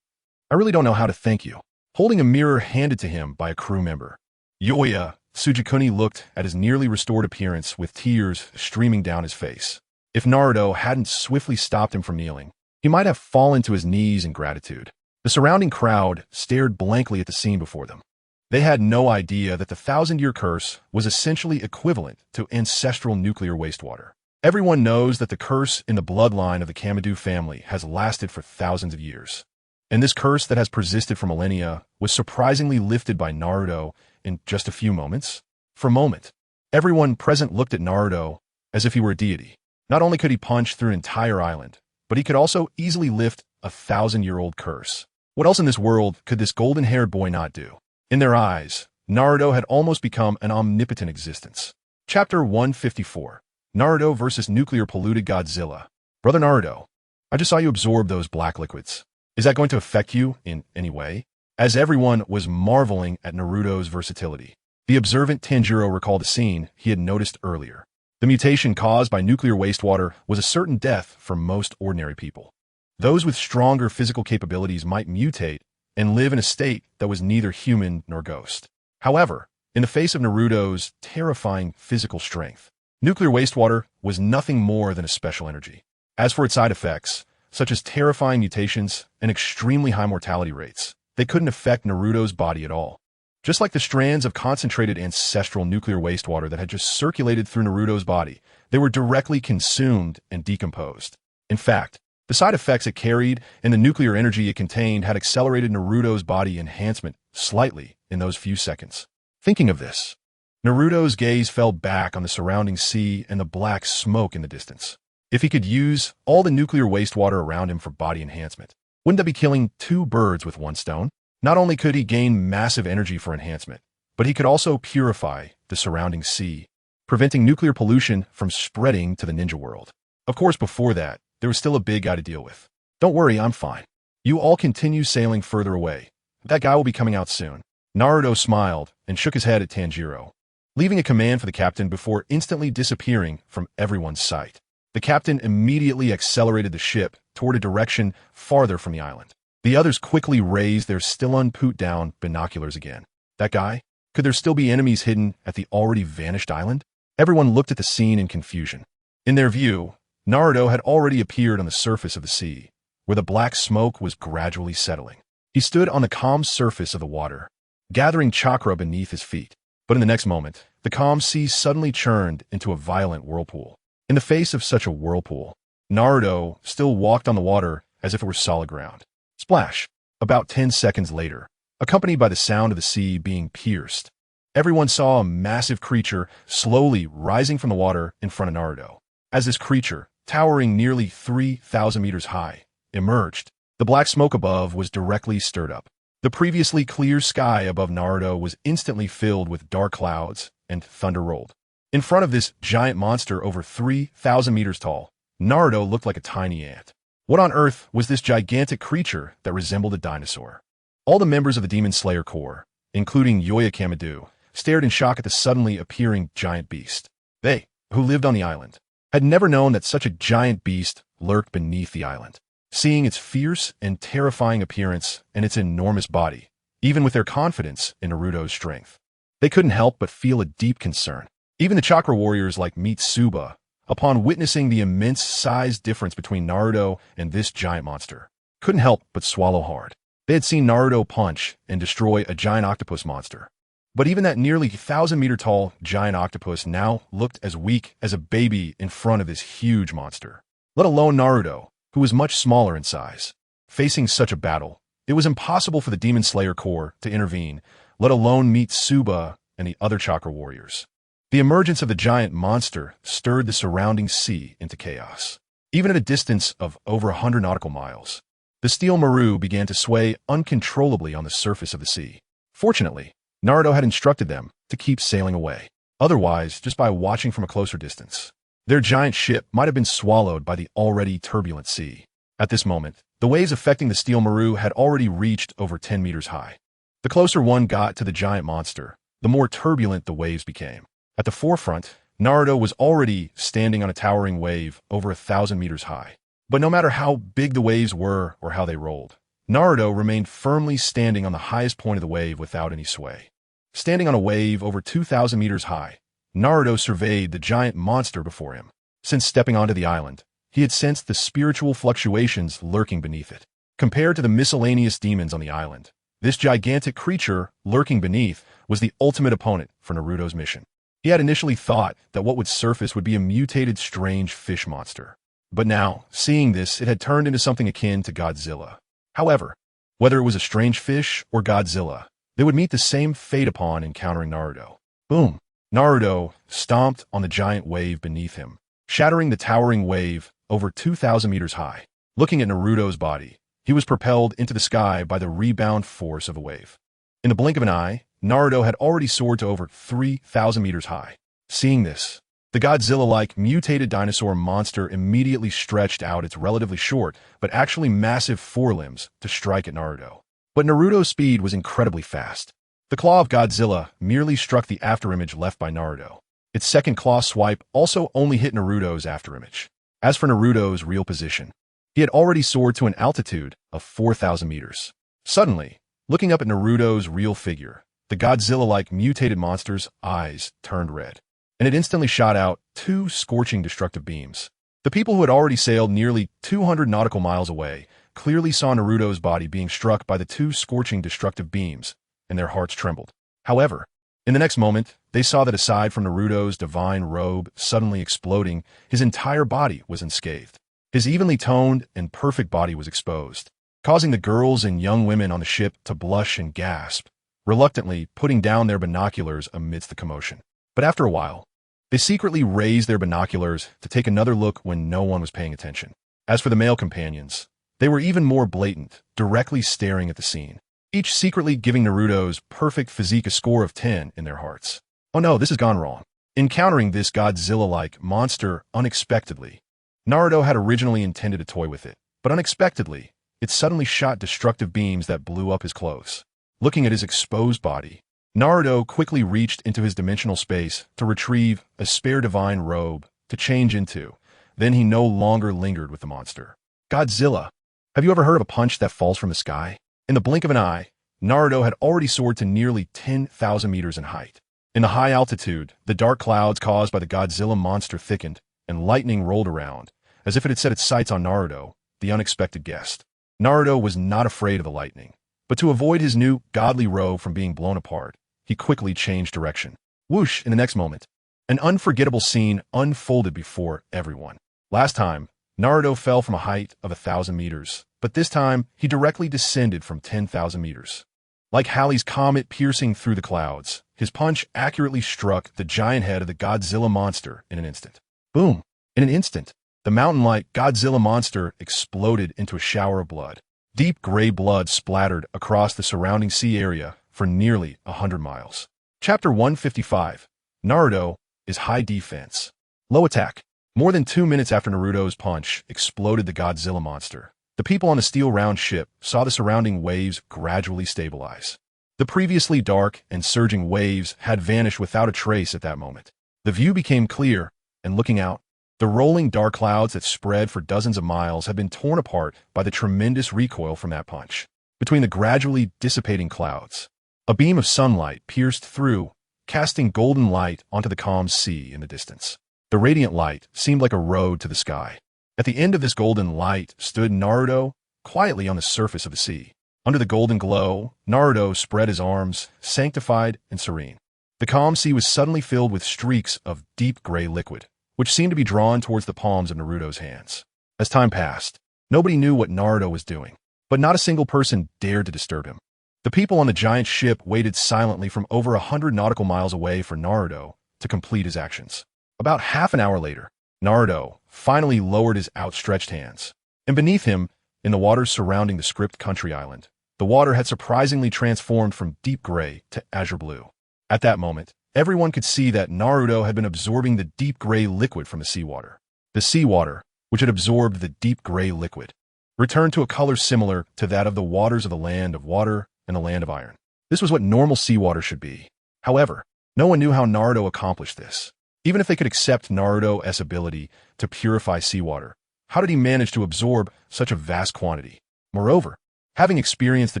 really don't know how to thank you. Holding a mirror handed to him by a crew member, Yoya Tsujikuni looked at his nearly restored appearance with tears streaming down his face. If Naruto hadn't swiftly stopped him from kneeling, he might have fallen to his knees in gratitude. The surrounding crowd stared blankly at the scene before them. They had no idea that the 1,000-year curse was essentially equivalent to ancestral nuclear wastewater. Everyone knows that the curse in the bloodline of the Kamado family has lasted for thousands of years. And this curse that has persisted for millennia was surprisingly lifted by Naruto in just a few moments. For a moment, everyone present looked at Naruto as if he were a deity. Not only could he punch through an entire island, but he could also easily lift a 1,000-year-old curse. What else in this world could this golden-haired boy not do? In their eyes, Naruto had almost become an omnipotent existence. Chapter 154, Naruto versus Nuclear Polluted Godzilla. Brother Naruto, I just saw you absorb those black liquids. Is that going to affect you in any way? As everyone was marveling at Naruto's versatility, the observant Tanjiro recalled a scene he had noticed earlier. The mutation caused by nuclear wastewater was a certain death for most ordinary people. Those with stronger physical capabilities might mutate and live in a state that was neither human nor ghost. However, in the face of Naruto's terrifying physical strength, nuclear wastewater was nothing more than a special energy. As for its side effects, such as terrifying mutations and extremely high mortality rates, they couldn't affect Naruto's body at all. Just like the strands of concentrated ancestral nuclear wastewater that had just circulated through Naruto's body, they were directly consumed and decomposed. In fact, the side effects it carried and the nuclear energy it contained had accelerated Naruto's body enhancement slightly in those few seconds. Thinking of this, Naruto's gaze fell back on the surrounding sea and the black smoke in the distance. If he could use all the nuclear wastewater around him for body enhancement, wouldn't that be killing 2 birds with 1 stone? Not only could he gain massive energy for enhancement, but he could also purify the surrounding sea, preventing nuclear pollution from spreading to the ninja world. Of course, before that, there was still a big guy to deal with. Don't worry, I'm fine. You all continue sailing further away. That guy will be coming out soon. Naruto smiled and shook his head at Tanjiro, leaving a command for the captain before instantly disappearing from everyone's sight. The captain immediately accelerated the ship toward a direction farther from the island. The others quickly raised their still unput-down binoculars again. That guy? Could there still be enemies hidden at the already vanished island? Everyone looked at the scene in confusion. In their view, Naruto had already appeared on the surface of the sea, where the black smoke was gradually settling. He stood on the calm surface of the water, gathering chakra beneath his feet. But in the next moment, the calm sea suddenly churned into a violent whirlpool. In the face of such a whirlpool, Naruto still walked on the water as if it were solid ground. Splash! About 10 seconds later, accompanied by the sound of the sea being pierced, everyone saw a massive creature slowly rising from the water in front of Naruto. As this creature, towering nearly 3,000 meters high, emerged, the black smoke above was directly stirred up. The previously clear sky above Naruto was instantly filled with dark clouds, and thunder rolled. In front of this giant monster over 3,000 meters tall, Naruto looked like a tiny ant. What on earth was this gigantic creature that resembled a dinosaur? All the members of the Demon Slayer Corps, including Yoya Kamadu, stared in shock at the suddenly appearing giant beast. They, who lived on the island, had never known that such a giant beast lurked beneath the island. Seeing its fierce and terrifying appearance and its enormous body, even with their confidence in Naruto's strength, they couldn't help but feel a deep concern. Even the chakra warriors like Mitsuba, upon witnessing the immense size difference between Naruto and this giant monster, couldn't help but swallow hard. They had seen Naruto punch and destroy a giant octopus monster. But even that nearly 1,000-meter-tall giant octopus now looked as weak as a baby in front of this huge monster. Let alone Naruto, who was much smaller in size. Facing such a battle, it was impossible for the Demon Slayer Corps to intervene, let alone meet Mitsuba and the other chakra warriors. The emergence of the giant monster stirred the surrounding sea into chaos. Even at a distance of over 100 nautical miles, the steel maru began to sway uncontrollably on the surface of the sea. Fortunately, Naruto had instructed them to keep sailing away. Otherwise, just by watching from a closer distance, their giant ship might have been swallowed by the already turbulent sea. At this moment, the waves affecting the steel maru had already reached over 10 meters high. The closer one got to the giant monster, the more turbulent the waves became. At the forefront, Naruto was already standing on a towering wave over 1,000 meters high. But no matter how big the waves were or how they rolled, Naruto remained firmly standing on the highest point of the wave without any sway. Standing on a wave over 2,000 meters high, Naruto surveyed the giant monster before him. Since stepping onto the island, he had sensed the spiritual fluctuations lurking beneath it. Compared to the miscellaneous demons on the island, this gigantic creature lurking beneath was the ultimate opponent for Naruto's mission. He had initially thought that what would surface would be a mutated strange fish monster. But now, seeing this, it had turned into something akin to Godzilla. However, whether it was a strange fish or Godzilla, they would meet the same fate upon encountering Naruto. Boom! Naruto stomped on the giant wave beneath him, shattering the towering wave over 2,000 meters high. Looking at Naruto's body, he was propelled into the sky by the rebound force of a wave. In the blink of an eye, Naruto had already soared to over 3,000 meters high. Seeing this, the Godzilla-like mutated dinosaur monster immediately stretched out its relatively short but actually massive forelimbs to strike at Naruto. But Naruto's speed was incredibly fast. The claw of Godzilla merely struck the afterimage left by Naruto. Its second claw swipe also only hit Naruto's afterimage. As for Naruto's real position, he had already soared to an altitude of 4,000 meters. Suddenly, looking up at Naruto's real figure, the Godzilla-like mutated monster's eyes turned red, and it instantly shot out 2 scorching destructive beams. The people who had already sailed nearly 200 nautical miles away clearly saw Naruto's body being struck by the 2 scorching destructive beams, and their hearts trembled. However, in the next moment, they saw that aside from Naruto's divine robe suddenly exploding, his entire body was unscathed. His evenly toned and perfect body was exposed, causing the girls and young women on the ship to blush and gasp, reluctantly putting down their binoculars amidst the commotion. But after a while, they secretly raised their binoculars to take another look when no one was paying attention. As for the male companions, they were even more blatant, directly staring at the scene, each secretly giving Naruto's perfect physique a score of 10 in their hearts. Oh no, this has gone wrong. Encountering this Godzilla-like monster unexpectedly, Naruto had originally intended to toy with it, but unexpectedly, it suddenly shot destructive beams that blew up his clothes. Looking at his exposed body, Naruto quickly reached into his dimensional space to retrieve a spare divine robe to change into. Then he no longer lingered with the monster. Godzilla! Have you ever heard of a punch that falls from the sky? In the blink of an eye, Naruto had already soared to nearly 10,000 meters in height. In the high altitude, the dark clouds caused by the Godzilla monster thickened, and lightning rolled around, as if it had set its sights on Naruto, the unexpected guest. Naruto was not afraid of the lightning, but to avoid his new godly robe from being blown apart, he quickly changed direction. Whoosh, in the next moment, an unforgettable scene unfolded before everyone. Last time, Naruto fell from a height of 1,000 meters, but this time he directly descended from 10,000 meters. Like Halley's comet piercing through the clouds, his punch accurately struck the giant head of the Godzilla monster in an instant. Boom! In an instant, the mountain-like Godzilla monster exploded into a shower of blood. Deep gray blood splattered across the surrounding sea area for nearly 100 miles. Chapter 155. Naruto is high defense. Low attack. More than 2 minutes after Naruto's punch exploded the Godzilla monster, the people on the steel-round ship saw the surrounding waves gradually stabilize. The previously dark and surging waves had vanished without a trace at that moment. The view became clear, and looking out, the rolling dark clouds that spread for dozens of miles had been torn apart by the tremendous recoil from that punch. Between the gradually dissipating clouds, a beam of sunlight pierced through, casting golden light onto the calm sea in the distance. The radiant light seemed like a road to the sky. At the end of this golden light stood Naruto, quietly on the surface of the sea. Under the golden glow, Naruto spread his arms, sanctified and serene. The calm sea was suddenly filled with streaks of deep gray liquid, which seemed to be drawn towards the palms of Naruto's hands. As time passed, nobody knew what Naruto was doing, but not a single person dared to disturb him. The people on the giant ship waited silently from over 100 nautical miles away for Naruto to complete his actions. About half an hour later, Naruto finally lowered his outstretched hands, and beneath him, in the waters surrounding the script country island, the water had surprisingly transformed from deep gray to azure blue. At that moment, everyone could see that Naruto had been absorbing the deep gray liquid from the seawater. The seawater, which had absorbed the deep gray liquid, returned to a color similar to that of the waters of the land of water and the land of iron. This was what normal seawater should be. However, no one knew how Naruto accomplished this. Even if they could accept Naruto's ability to purify seawater, how did he manage to absorb such a vast quantity? Moreover, having experienced the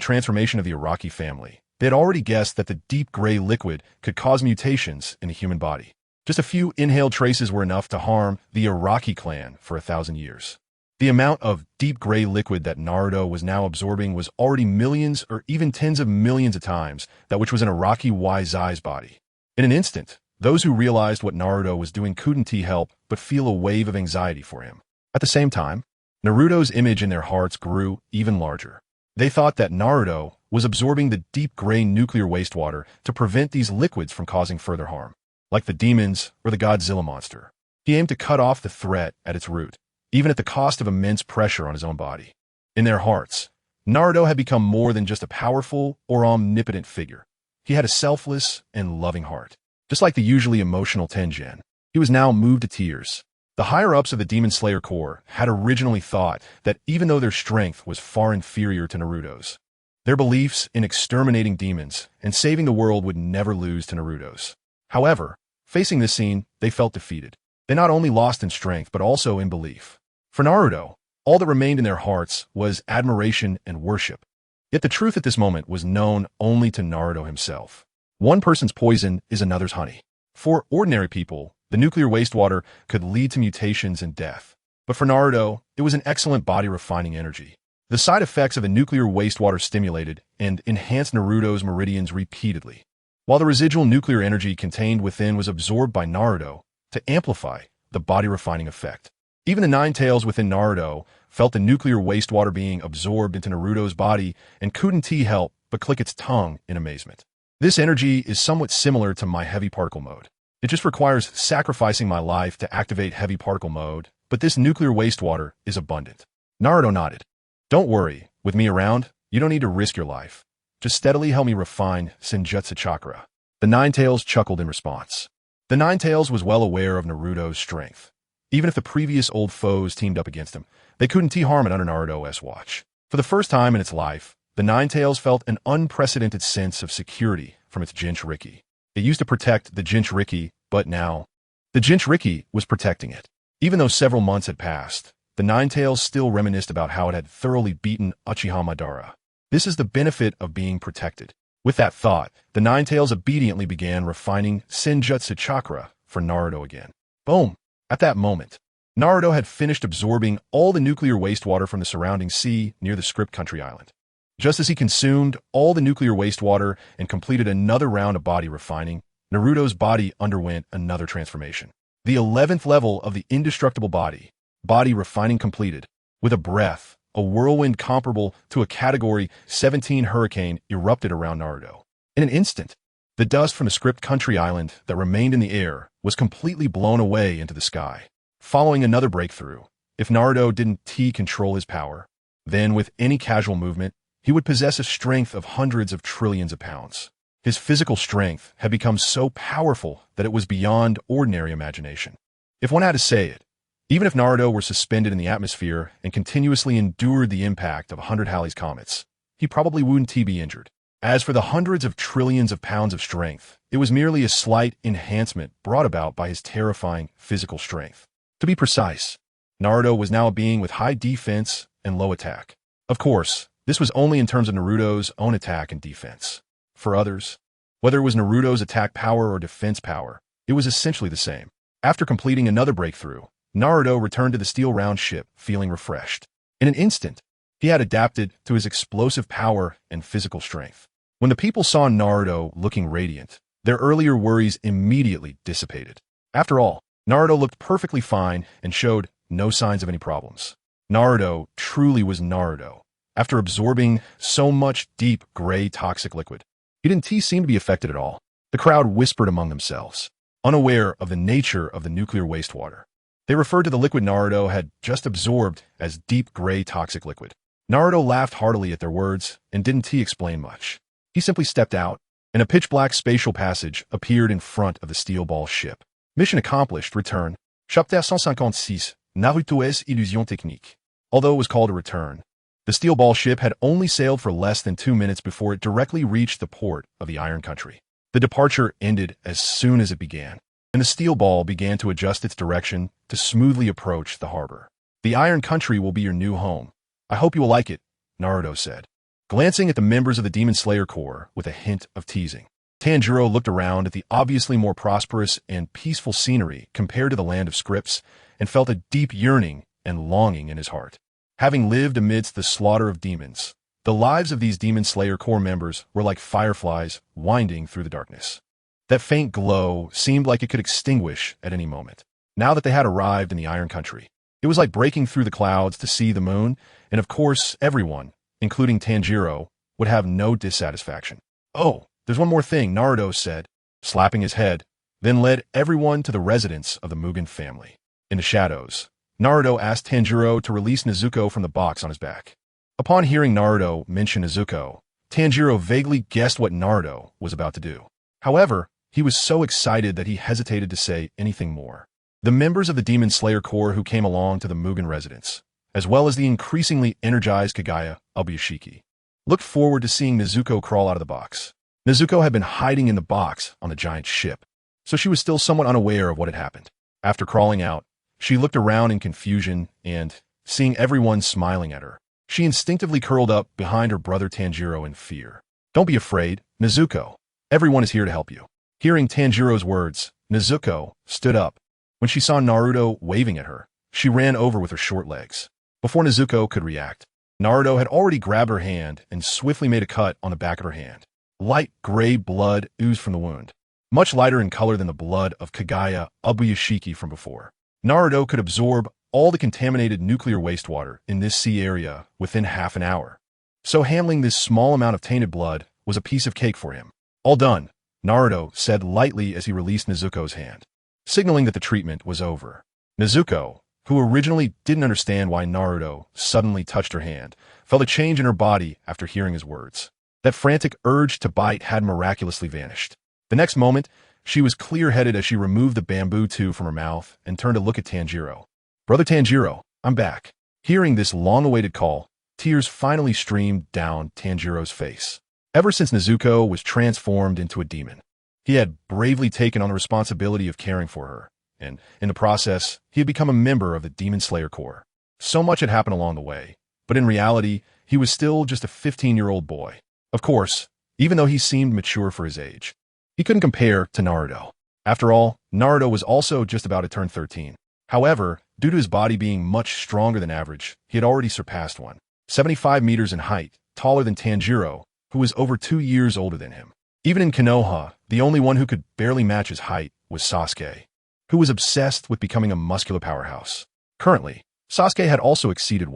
transformation of the Araki family, they had already guessed that the deep gray liquid could cause mutations in the human body. Just a few inhaled traces were enough to harm the Araki clan for 1,000 years. The amount of deep gray liquid that Naruto was now absorbing was already millions or even tens of millions of times that which was in Araki Zai's body. In an instant, those who realized what Naruto was doing couldn't help but feel a wave of anxiety for him. At the same time, Naruto's image in their hearts grew even larger. They thought that Naruto was absorbing the deep gray nuclear wastewater to prevent these liquids from causing further harm. Like the demons or the Godzilla monster, he aimed to cut off the threat at its root, even at the cost of immense pressure on his own body. In their hearts, Naruto had become more than just a powerful or omnipotent figure. He had a selfless and loving heart. Just like the usually emotional Tengen, he was now moved to tears. The higher-ups of the Demon Slayer Corps had originally thought that even though their strength was far inferior to Naruto's, their beliefs in exterminating demons and saving the world would never lose to Naruto's. However, facing this scene, they felt defeated. They not only lost in strength, but also in belief. For Naruto, all that remained in their hearts was admiration and worship. Yet the truth at this moment was known only to Naruto himself. One person's poison is another's honey. For ordinary people, the nuclear wastewater could lead to mutations and death. But for Naruto, it was an excellent body-refining energy. The side effects of the nuclear wastewater stimulated and enhanced Naruto's meridians repeatedly, while the residual nuclear energy contained within was absorbed by Naruto to amplify the body-refining effect. Even the nine tails within Naruto felt the nuclear wastewater being absorbed into Naruto's body and couldn't help but click its tongue in amazement. This energy is somewhat similar to my heavy particle mode. It just requires sacrificing my life to activate heavy particle mode, but this nuclear wastewater is abundant. Naruto nodded. Don't worry, with me around, you don't need to risk your life. Just steadily help me refine Senjutsu chakra. The Nine Tails chuckled in response. The Nine Tails was well aware of Naruto's strength. Even if the previous old foes teamed up against him, they couldn't harm it under Naruto's watch. For the first time in its life, the Nine Tails felt an unprecedented sense of security from its Jinchuriki. It used to protect the Jinchuriki, but now, the Jinchuriki was protecting it. Even though several months had passed, the Nine Tails still reminisced about how it had thoroughly beaten Uchiha Madara. This is the benefit of being protected. With that thought, the Nine Tails obediently began refining Senjutsu chakra for Naruto again. Boom! At that moment, Naruto had finished absorbing all the nuclear wastewater from the surrounding sea near the script country island. Just as he consumed all the nuclear wastewater and completed another round of body refining, Naruto's body underwent another transformation. The 11th level of the indestructible body refining completed. With a breath, a whirlwind comparable to a Category 17 hurricane erupted around Naruto. In an instant, the dust from the script country island that remained in the air was completely blown away into the sky. Following another breakthrough, if Naruto didn't control his power, then with any casual movement, he would possess a strength of hundreds of trillions of pounds. His physical strength had become so powerful that it was beyond ordinary imagination. If one had to say it, even if Naruto were suspended in the atmosphere and continuously endured the impact of 100 Halley's comets, he probably wouldn't be injured. As for the hundreds of trillions of pounds of strength, it was merely a slight enhancement brought about by his terrifying physical strength. To be precise, Naruto was now a being with high defense and low attack. Of course, this was only in terms of Naruto's own attack and defense. For others, whether it was Naruto's attack power or defense power, it was essentially the same. After completing another breakthrough, Naruto returned to the steel-round ship feeling refreshed. In an instant, he had adapted to his explosive power and physical strength. When the people saw Naruto looking radiant, their earlier worries immediately dissipated. After all, Naruto looked perfectly fine and showed no signs of any problems. Naruto truly was Naruto. After absorbing so much deep, gray, toxic liquid, he didn't seem to be affected at all. The crowd whispered among themselves, unaware of the nature of the nuclear wastewater. They referred to the liquid Naruto had just absorbed as deep, gray, toxic liquid. Naruto laughed heartily at their words and didn't explain much. He simply stepped out, and a pitch-black spatial passage appeared in front of the steel ball ship. Mission accomplished, return. Chapitre 156, Naruto's illusion technique. Although it was called a return, the steel ball ship had only sailed for less than 2 minutes before it directly reached the port of the Iron Country. The departure ended as soon as it began, and the steel ball began to adjust its direction to smoothly approach the harbor. The Iron Country will be your new home. I hope you will like it, Naruto said, glancing at the members of the Demon Slayer Corps with a hint of teasing. Tanjiro looked around at the obviously more prosperous and peaceful scenery compared to the land of scripts and felt a deep yearning and longing in his heart. Having lived amidst the slaughter of demons, the lives of these Demon Slayer Corps members were like fireflies winding through the darkness. That faint glow seemed like it could extinguish at any moment. Now that they had arrived in the Iron Country, it was like breaking through the clouds to see the moon, and of course everyone, including Tanjiro, would have no dissatisfaction. Oh, there's one more thing, Naruto said, slapping his head, then led everyone to the residence of the Mugen family. In the shadows, Naruto asked Tanjiro to release Nezuko from the box on his back. Upon hearing Naruto mention Nezuko, Tanjiro vaguely guessed what Naruto was about to do. However, he was so excited that he hesitated to say anything more. The members of the Demon Slayer Corps who came along to the Mugen residence, as well as the increasingly energized Kaguya, Ubuyashiki, looked forward to seeing Nezuko crawl out of the box. Nezuko had been hiding in the box on the giant ship, so she was still somewhat unaware of what had happened. After crawling out, she looked around in confusion and, seeing everyone smiling at her, she instinctively curled up behind her brother Tanjiro in fear. Don't be afraid, Nezuko. Everyone is here to help you. Hearing Tanjiro's words, Nezuko stood up. When she saw Naruto waving at her, she ran over with her short legs. Before Nezuko could react, Naruto had already grabbed her hand and swiftly made a cut on the back of her hand. Light gray blood oozed from the wound, much lighter in color than the blood of Kaguya Ubuyashiki from before. Naruto could absorb all the contaminated nuclear wastewater in this sea area within half an hour. So handling this small amount of tainted blood was a piece of cake for him. All done, Naruto said lightly as he released Nezuko's hand, signaling that the treatment was over. Nezuko, who originally didn't understand why Naruto suddenly touched her hand, felt a change in her body after hearing his words. That frantic urge to bite had miraculously vanished. The next moment, she was clear-headed as she removed the bamboo tube from her mouth and turned to look at Tanjiro. Brother Tanjiro, I'm back. Hearing this long-awaited call, tears finally streamed down Tanjiro's face. Ever since Nezuko was transformed into a demon, he had bravely taken on the responsibility of caring for her, and in the process, he had become a member of the Demon Slayer Corps. So much had happened along the way, but in reality, he was still just a 15-year-old boy. Of course, even though he seemed mature for his age, he couldn't compare to Naruto. After all, Naruto was also just about to turn 13. However, Due to his body being much stronger than average, he had already surpassed one. 75 meters in height, taller than Tanjiro, who was over 2 years older than him. Even in Konoha, the only one who could barely match his height was Sasuke, who was obsessed with becoming a muscular powerhouse. Currently, Sasuke had also exceeded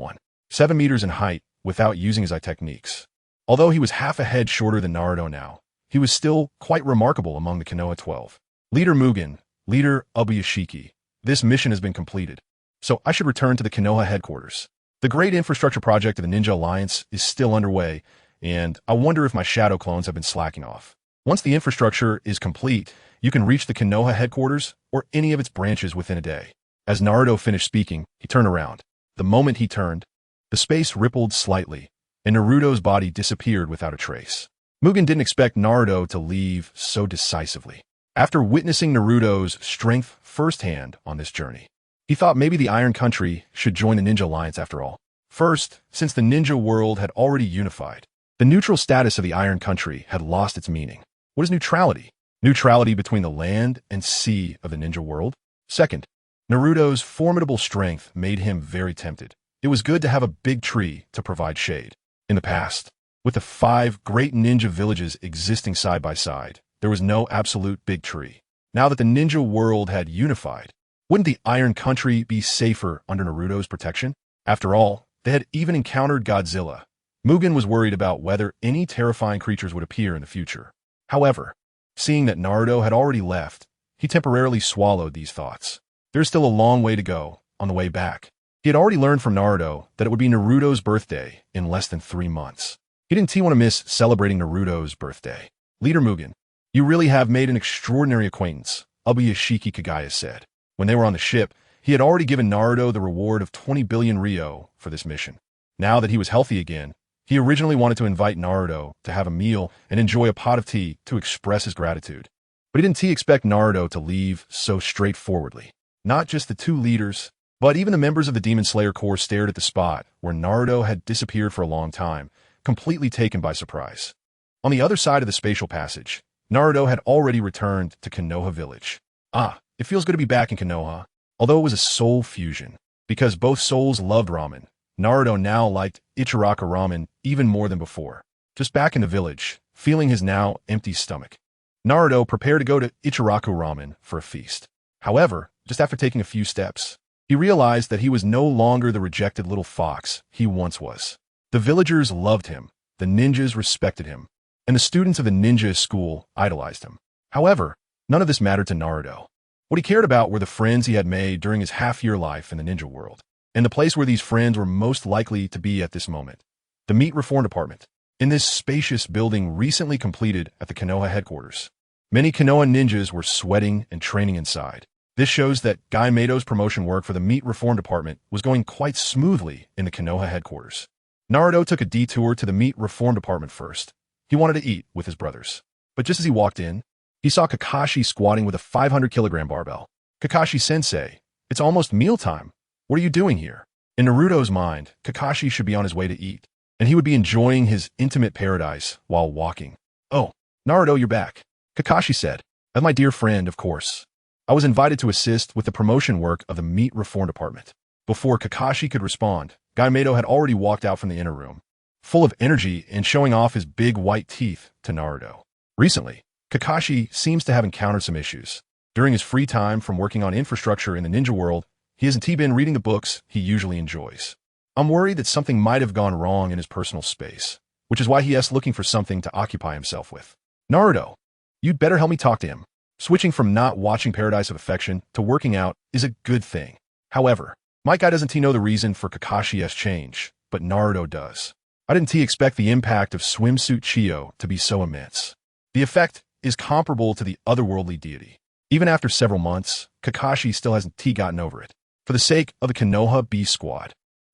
7 meters in height without using his eye techniques. Although he was half a head shorter than Naruto now, he was still quite remarkable among the Konoha 12. Leader Mugen, Leader Ubuyashiki, this mission has been completed, so I should return to the Konoha headquarters. The great infrastructure project of the Ninja Alliance is still underway, and I wonder if my shadow clones have been slacking off. Once the infrastructure is complete, you can reach the Konoha headquarters or any of its branches within a day. As Naruto finished speaking, he turned around. The moment he turned, the space rippled slightly, and Naruto's body disappeared without a trace. Mugen didn't expect Naruto to leave so decisively. After witnessing Naruto's strength firsthand on this journey, he thought maybe the Iron Country should join the Ninja Alliance after all. First, since the ninja world had already unified, the neutral status of the Iron Country had lost its meaning. What is neutrality? Neutrality between the land and sea of the ninja world? Second, Naruto's formidable strength made him very tempted. It was good to have a big tree to provide shade. In the past, with the 5 great ninja villages existing side by side, there was no absolute big tree. Now that the ninja world had unified, wouldn't the Iron Country be safer under Naruto's protection? After all, they had even encountered Godzilla. Mugen was worried about whether any terrifying creatures would appear in the future. However, seeing that Naruto had already left, he temporarily swallowed these thoughts. There's still a long way to go on the way back. He had already learned from Naruto that it would be Naruto's birthday in less than 3 months. He didn't want to miss celebrating Naruto's birthday. Leader Mugen, you really have made an extraordinary acquaintance, Ubuyashiki Kaguya said. When they were on the ship, he had already given Naruto the reward of 20 billion Ryo for this mission. Now that he was healthy again, he originally wanted to invite Naruto to have a meal and enjoy a pot of tea to express his gratitude. But he didn't expect Naruto to leave so straightforwardly. Not just the 2 leaders, but even the members of the Demon Slayer Corps stared at the spot where Naruto had disappeared for a long time, completely taken by surprise. On the other side of the spatial passage, Naruto had already returned to Konoha Village. It feels good to be back in Konoha. Although it was a soul fusion, because both souls loved ramen, Naruto now liked Ichiraka ramen even more than before. Just back in the village, feeling his now empty stomach, Naruto prepared to go to Ichiraku ramen for a feast. However, just after taking a few steps, he realized that he was no longer the rejected little fox he once was. The villagers loved him, the ninjas respected him, and the students of the ninja school idolized him. However, none of this mattered to Naruto. What he cared about were the friends he had made during his half-year life in the ninja world, and the place where these friends were most likely to be at this moment, the Meat Reform Department. In this spacious building recently completed at the Konoha headquarters, many Konoha ninjas were sweating and training inside. This shows that Guy Mato's promotion work for the Meat Reform Department was going quite smoothly in the Konoha headquarters. Naruto took a detour to the Meat Reform Department first. He wanted to eat with his brothers. But just as he walked in, he saw Kakashi squatting with a 500-kilogram barbell. Kakashi-sensei, it's almost mealtime. What are you doing here? In Naruto's mind, Kakashi should be on his way to eat, and he would be enjoying his intimate paradise while walking. Oh, Naruto, you're back, Kakashi said. As my dear friend, of course. I was invited to assist with the promotion work of the Meat Reform Department. Before Kakashi could respond, Guy Mato had already walked out from the inner room, full of energy and showing off his big white teeth to Naruto. Recently, Kakashi seems to have encountered some issues. During his free time from working on infrastructure in the ninja world, he hasn't been reading the books he usually enjoys. I'm worried that something might have gone wrong in his personal space, which is why he is looking for something to occupy himself with. Naruto, you'd better help me talk to him. Switching from not watching Paradise of Affection to working out is a good thing. However, my guy doesn't know the reason for Kakashi's change, but Naruto does. I didn't expect the impact of Swimsuit Chiyo to be so immense. The effect is comparable to the otherworldly deity. Even after several months, Kakashi still hasn't gotten over it. For the sake of the Konoha B Squad,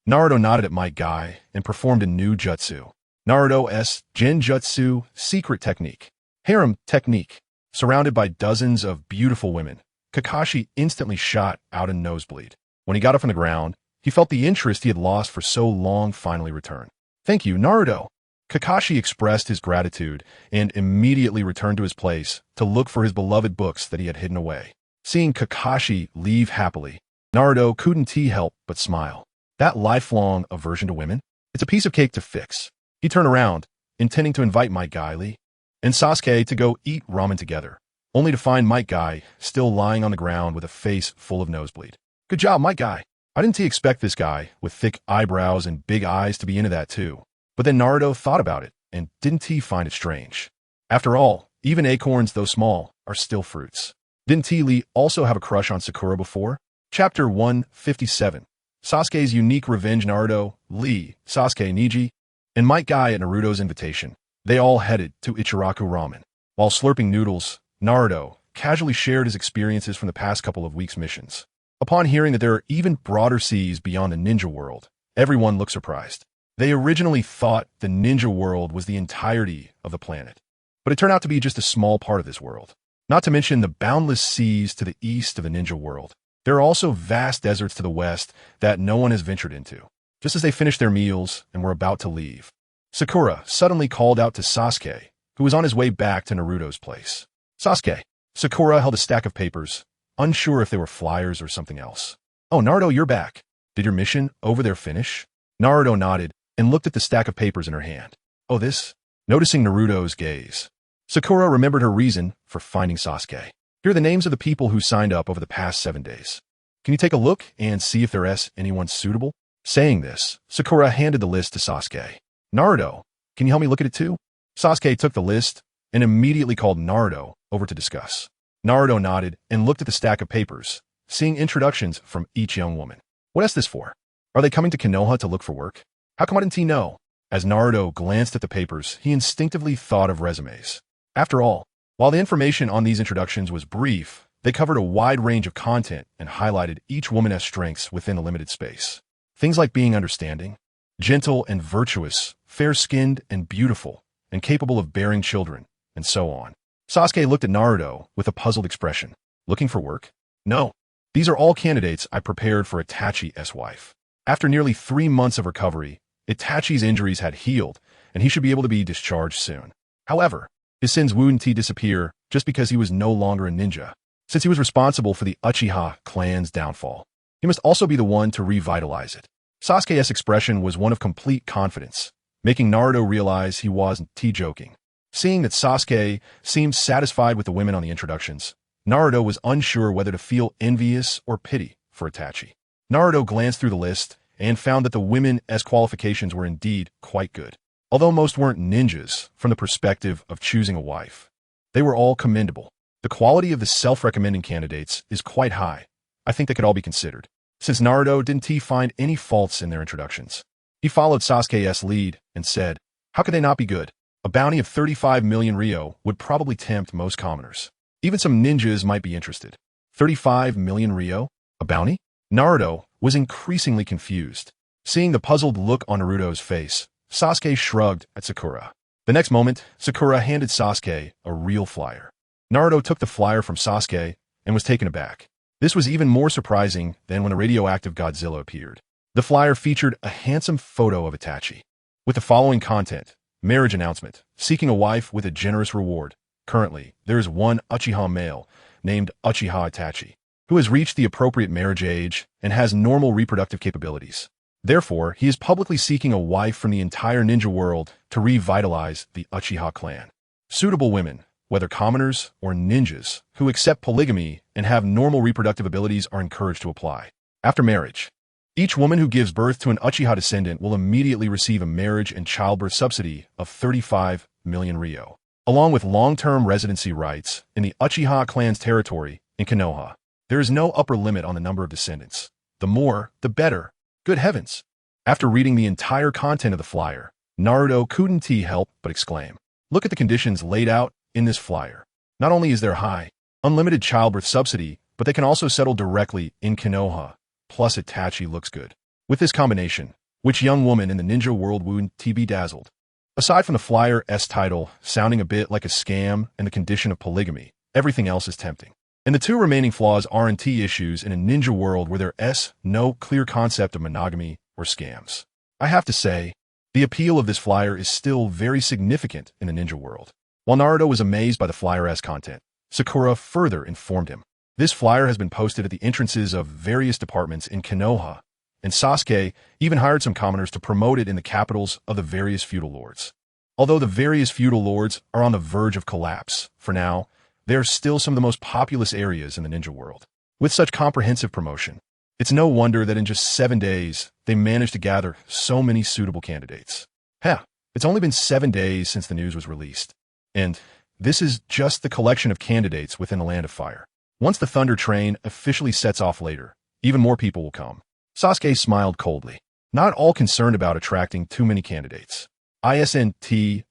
Naruto nodded at my guy and performed a new jutsu. Naruto's Genjutsu secret technique. Harem technique. Surrounded by dozens of beautiful women, Kakashi instantly shot out a nosebleed. When he got up from the ground, he felt the interest he had lost for so long finally return. Thank you, Naruto. Kakashi expressed his gratitude and immediately returned to his place to look for his beloved books that he had hidden away. Seeing Kakashi leave happily, Naruto couldn't help but smile. That lifelong aversion to women? It's a piece of cake to fix. He turned around, intending to invite Might Guy Lee and Sasuke to go eat ramen together, only to find Might Guy still lying on the ground with a face full of nosebleed. Good job, Might Guy. I didn't expect this guy with thick eyebrows and big eyes to be into that too. But then Naruto thought about it, and didn't he find it strange? After all, even acorns, though small, are still fruits. Didn't Lee also have a crush on Sakura before? Chapter 157. Sasuke's unique revenge. Naruto, Lee, Sasuke, Neji, and Might Guy at Naruto's invitation. They all headed to Ichiraku Ramen. While slurping noodles, Naruto casually shared his experiences from the past couple of weeks' missions. Upon hearing that there are even broader seas beyond the ninja world, everyone looked surprised. They originally thought the ninja world was the entirety of the planet, but it turned out to be just a small part of this world. Not to mention the boundless seas to the east of the ninja world. There are also vast deserts to the west that no one has ventured into. Just as they finished their meals and were about to leave, Sakura suddenly called out to Sasuke, who was on his way back to Naruto's place. Sasuke. Sakura held a stack of papers, unsure if they were flyers or something else. Oh, Naruto, you're back. Did your mission over there finish? Naruto nodded and looked at the stack of papers in her hand. Oh, this? Noticing Naruto's gaze, Sakura remembered her reason for finding Sasuke. Here are the names of the people who signed up over the past 7 days. Can you take a look and see if there's anyone suitable? Saying this, Sakura handed the list to Sasuke. Naruto, can you help me look at it too? Sasuke took the list and immediately called Naruto over to discuss. Naruto nodded and looked at the stack of papers, seeing introductions from each young woman. What is this for? Are they coming to Konoha to look for work? How come I didn't know? As Naruto glanced at the papers, he instinctively thought of resumes. After all, while the information on these introductions was brief, they covered a wide range of content and highlighted each woman's strengths within a limited space. Things like being understanding, gentle and virtuous, fair-skinned and beautiful, and capable of bearing children, and so on. Sasuke looked at Naruto with a puzzled expression. Looking for work? No. These are all candidates I prepared for Itachi's wife. After nearly 3 months of recovery, Itachi's injuries had healed, and he should be able to be discharged soon. However, his sins wouldn't disappear just because he was no longer a ninja. Since he was responsible for the Uchiha clan's downfall, he must also be the one to revitalize it. Sasuke's expression was one of complete confidence, making Naruto realize he wasn't joking. Seeing that Sasuke seemed satisfied with the women on the introductions, Naruto was unsure whether to feel envious or pity for Itachi. Naruto glanced through the list and found that the women's qualifications were indeed quite good. Although most weren't ninjas from the perspective of choosing a wife, they were all commendable. The quality of the self-recommending candidates is quite high. I think they could all be considered. Since Naruto didn't find any faults in their introductions, he followed Sasuke's lead and said, how could they not be good? A bounty of 35 million Ryo would probably tempt most commoners. Even some ninjas might be interested. 35 million Ryo? A bounty? Naruto was increasingly confused. Seeing the puzzled look on Naruto's face, Sasuke shrugged at Sakura. The next moment, Sakura handed Sasuke a real flyer. Naruto took the flyer from Sasuke and was taken aback. This was even more surprising than when a radioactive Godzilla appeared. The flyer featured a handsome photo of Itachi, with the following content: marriage announcement, seeking a wife with a generous reward. Currently, there is one Uchiha male named Uchiha Itachi, who has reached the appropriate marriage age and has normal reproductive capabilities. Therefore, he is publicly seeking a wife from the entire ninja world to revitalize the Uchiha clan. Suitable women, whether commoners or ninjas, who accept polygamy and have normal reproductive abilities are encouraged to apply. After marriage, each woman who gives birth to an Uchiha descendant will immediately receive a marriage and childbirth subsidy of 35 million Ryo, along with long-term residency rights in the Uchiha clan's territory in Konoha. There is no upper limit on the number of descendants. The more, the better. Good heavens! After reading the entire content of the flyer, Naruto couldn't help but exclaim. Look at the conditions laid out in this flyer. Not only is there high, unlimited childbirth subsidy, but they can also settle directly in Konoha. Plus Itachi looks good. With this combination, which young woman in the ninja world wouldn't be dazzled? Aside from the flyer's title sounding a bit like a scam and the condition of polygamy, everything else is tempting. And the two remaining flaws aren't issues in a ninja world where there is no clear concept of monogamy or scams. I have to say, the appeal of this flyer is still very significant in the ninja world. While Naruto was amazed by the flyer's content, Sakura further informed him. This flyer has been posted at the entrances of various departments in Konoha, and Sasuke even hired some commoners to promote it in the capitals of the various feudal lords. Although the various feudal lords are on the verge of collapse, for now, they are still some of the most populous areas in the ninja world. With such comprehensive promotion, it's no wonder that in just 7 days, they managed to gather so many suitable candidates. It's only been 7 days since the news was released, and this is just the collection of candidates within the Land of Fire. Once the Thunder Train officially sets off later, even more people will come. Sasuke smiled coldly, not all concerned about attracting too many candidates. Isn't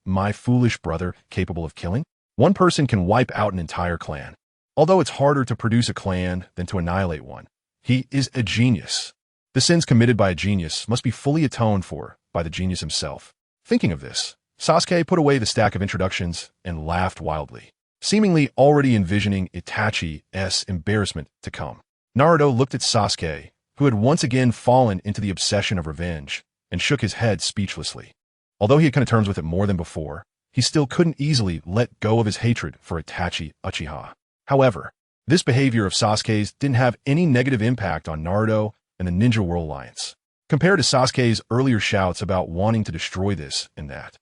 my foolish brother capable of killing? One person can wipe out an entire clan. Although it's harder to produce a clan than to annihilate one, he is a genius. The sins committed by a genius must be fully atoned for by the genius himself. Thinking of this, Sasuke put away the stack of introductions and laughed wildly, seemingly already envisioning Itachi's embarrassment to come. Naruto looked at Sasuke, who had once again fallen into the obsession of revenge, and shook his head speechlessly. Although he had come to terms with it more than before, he still couldn't easily let go of his hatred for Itachi Uchiha. However, this behavior of Sasuke's didn't have any negative impact on Naruto and the Ninja World Alliance, compared to Sasuke's earlier shouts about wanting to destroy this and that.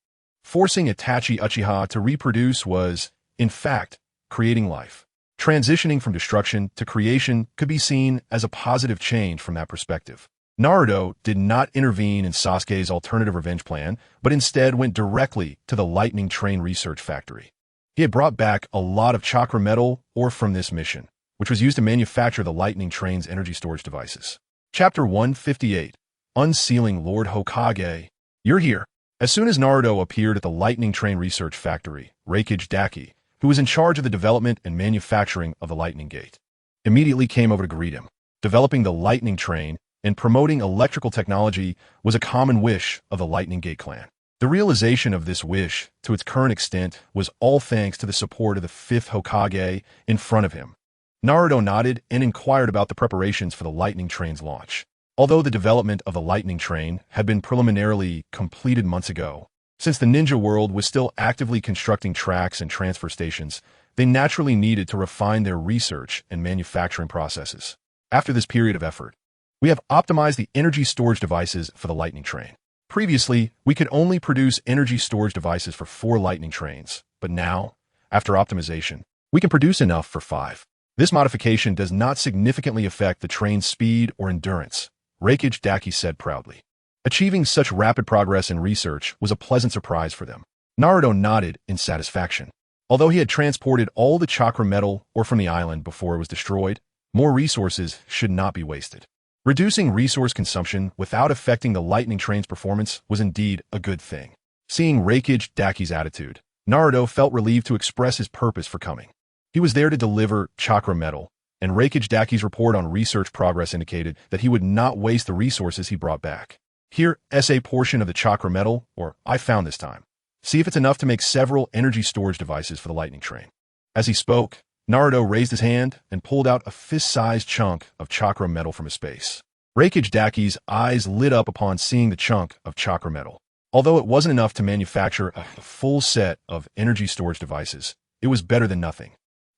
Forcing Itachi Uchiha to reproduce was, in fact, creating life. Transitioning from destruction to creation could be seen as a positive change from that perspective. Naruto did not intervene in Sasuke's alternative revenge plan, but instead went directly to the Lightning Train Research Factory. He had brought back a lot of chakra metal ore from this mission, which was used to manufacture the Lightning Train's energy storage devices. Chapter 158, Unsealing Lord Hokage. You're here. As soon as Naruto appeared at the Lightning Train Research Factory, Reikage Daki, who was in charge of the development and manufacturing of the Lightning Gate, immediately came over to greet him. Developing the Lightning Train and promoting electrical technology was a common wish of the Lightning Gate clan. The realization of this wish, to its current extent, was all thanks to the support of the 5th Hokage in front of him. Naruto nodded and inquired about the preparations for the Lightning Train's launch. Although the development of the Lightning Train had been preliminarily completed months ago, since the ninja world was still actively constructing tracks and transfer stations, they naturally needed to refine their research and manufacturing processes. After this period of effort, we have optimized the energy storage devices for the Lightning Train. Previously, we could only produce energy storage devices for 4 Lightning Trains, but now, after optimization, we can produce enough for 5. This modification does not significantly affect the train's speed or endurance, Reikage Daki said proudly. Achieving such rapid progress in research was a pleasant surprise for them. Naruto nodded in satisfaction. Although he had transported all the chakra metal ore from the island before it was destroyed, more resources should not be wasted. Reducing resource consumption without affecting the Lightning Train's performance was indeed a good thing. Seeing Reikage Daki's attitude, Naruto felt relieved to express his purpose for coming. He was there to deliver chakra metal, and Reikage Daki's report on research progress indicated that he would not waste the resources he brought back. Here, a portion of the chakra metal, or I found this time. See if it's enough to make several energy storage devices for the Lightning Train. As he spoke, Naruto raised his hand and pulled out a fist-sized chunk of chakra metal from his space. Reikage Daki's eyes lit up upon seeing the chunk of chakra metal. Although it wasn't enough to manufacture a full set of energy storage devices, it was better than nothing.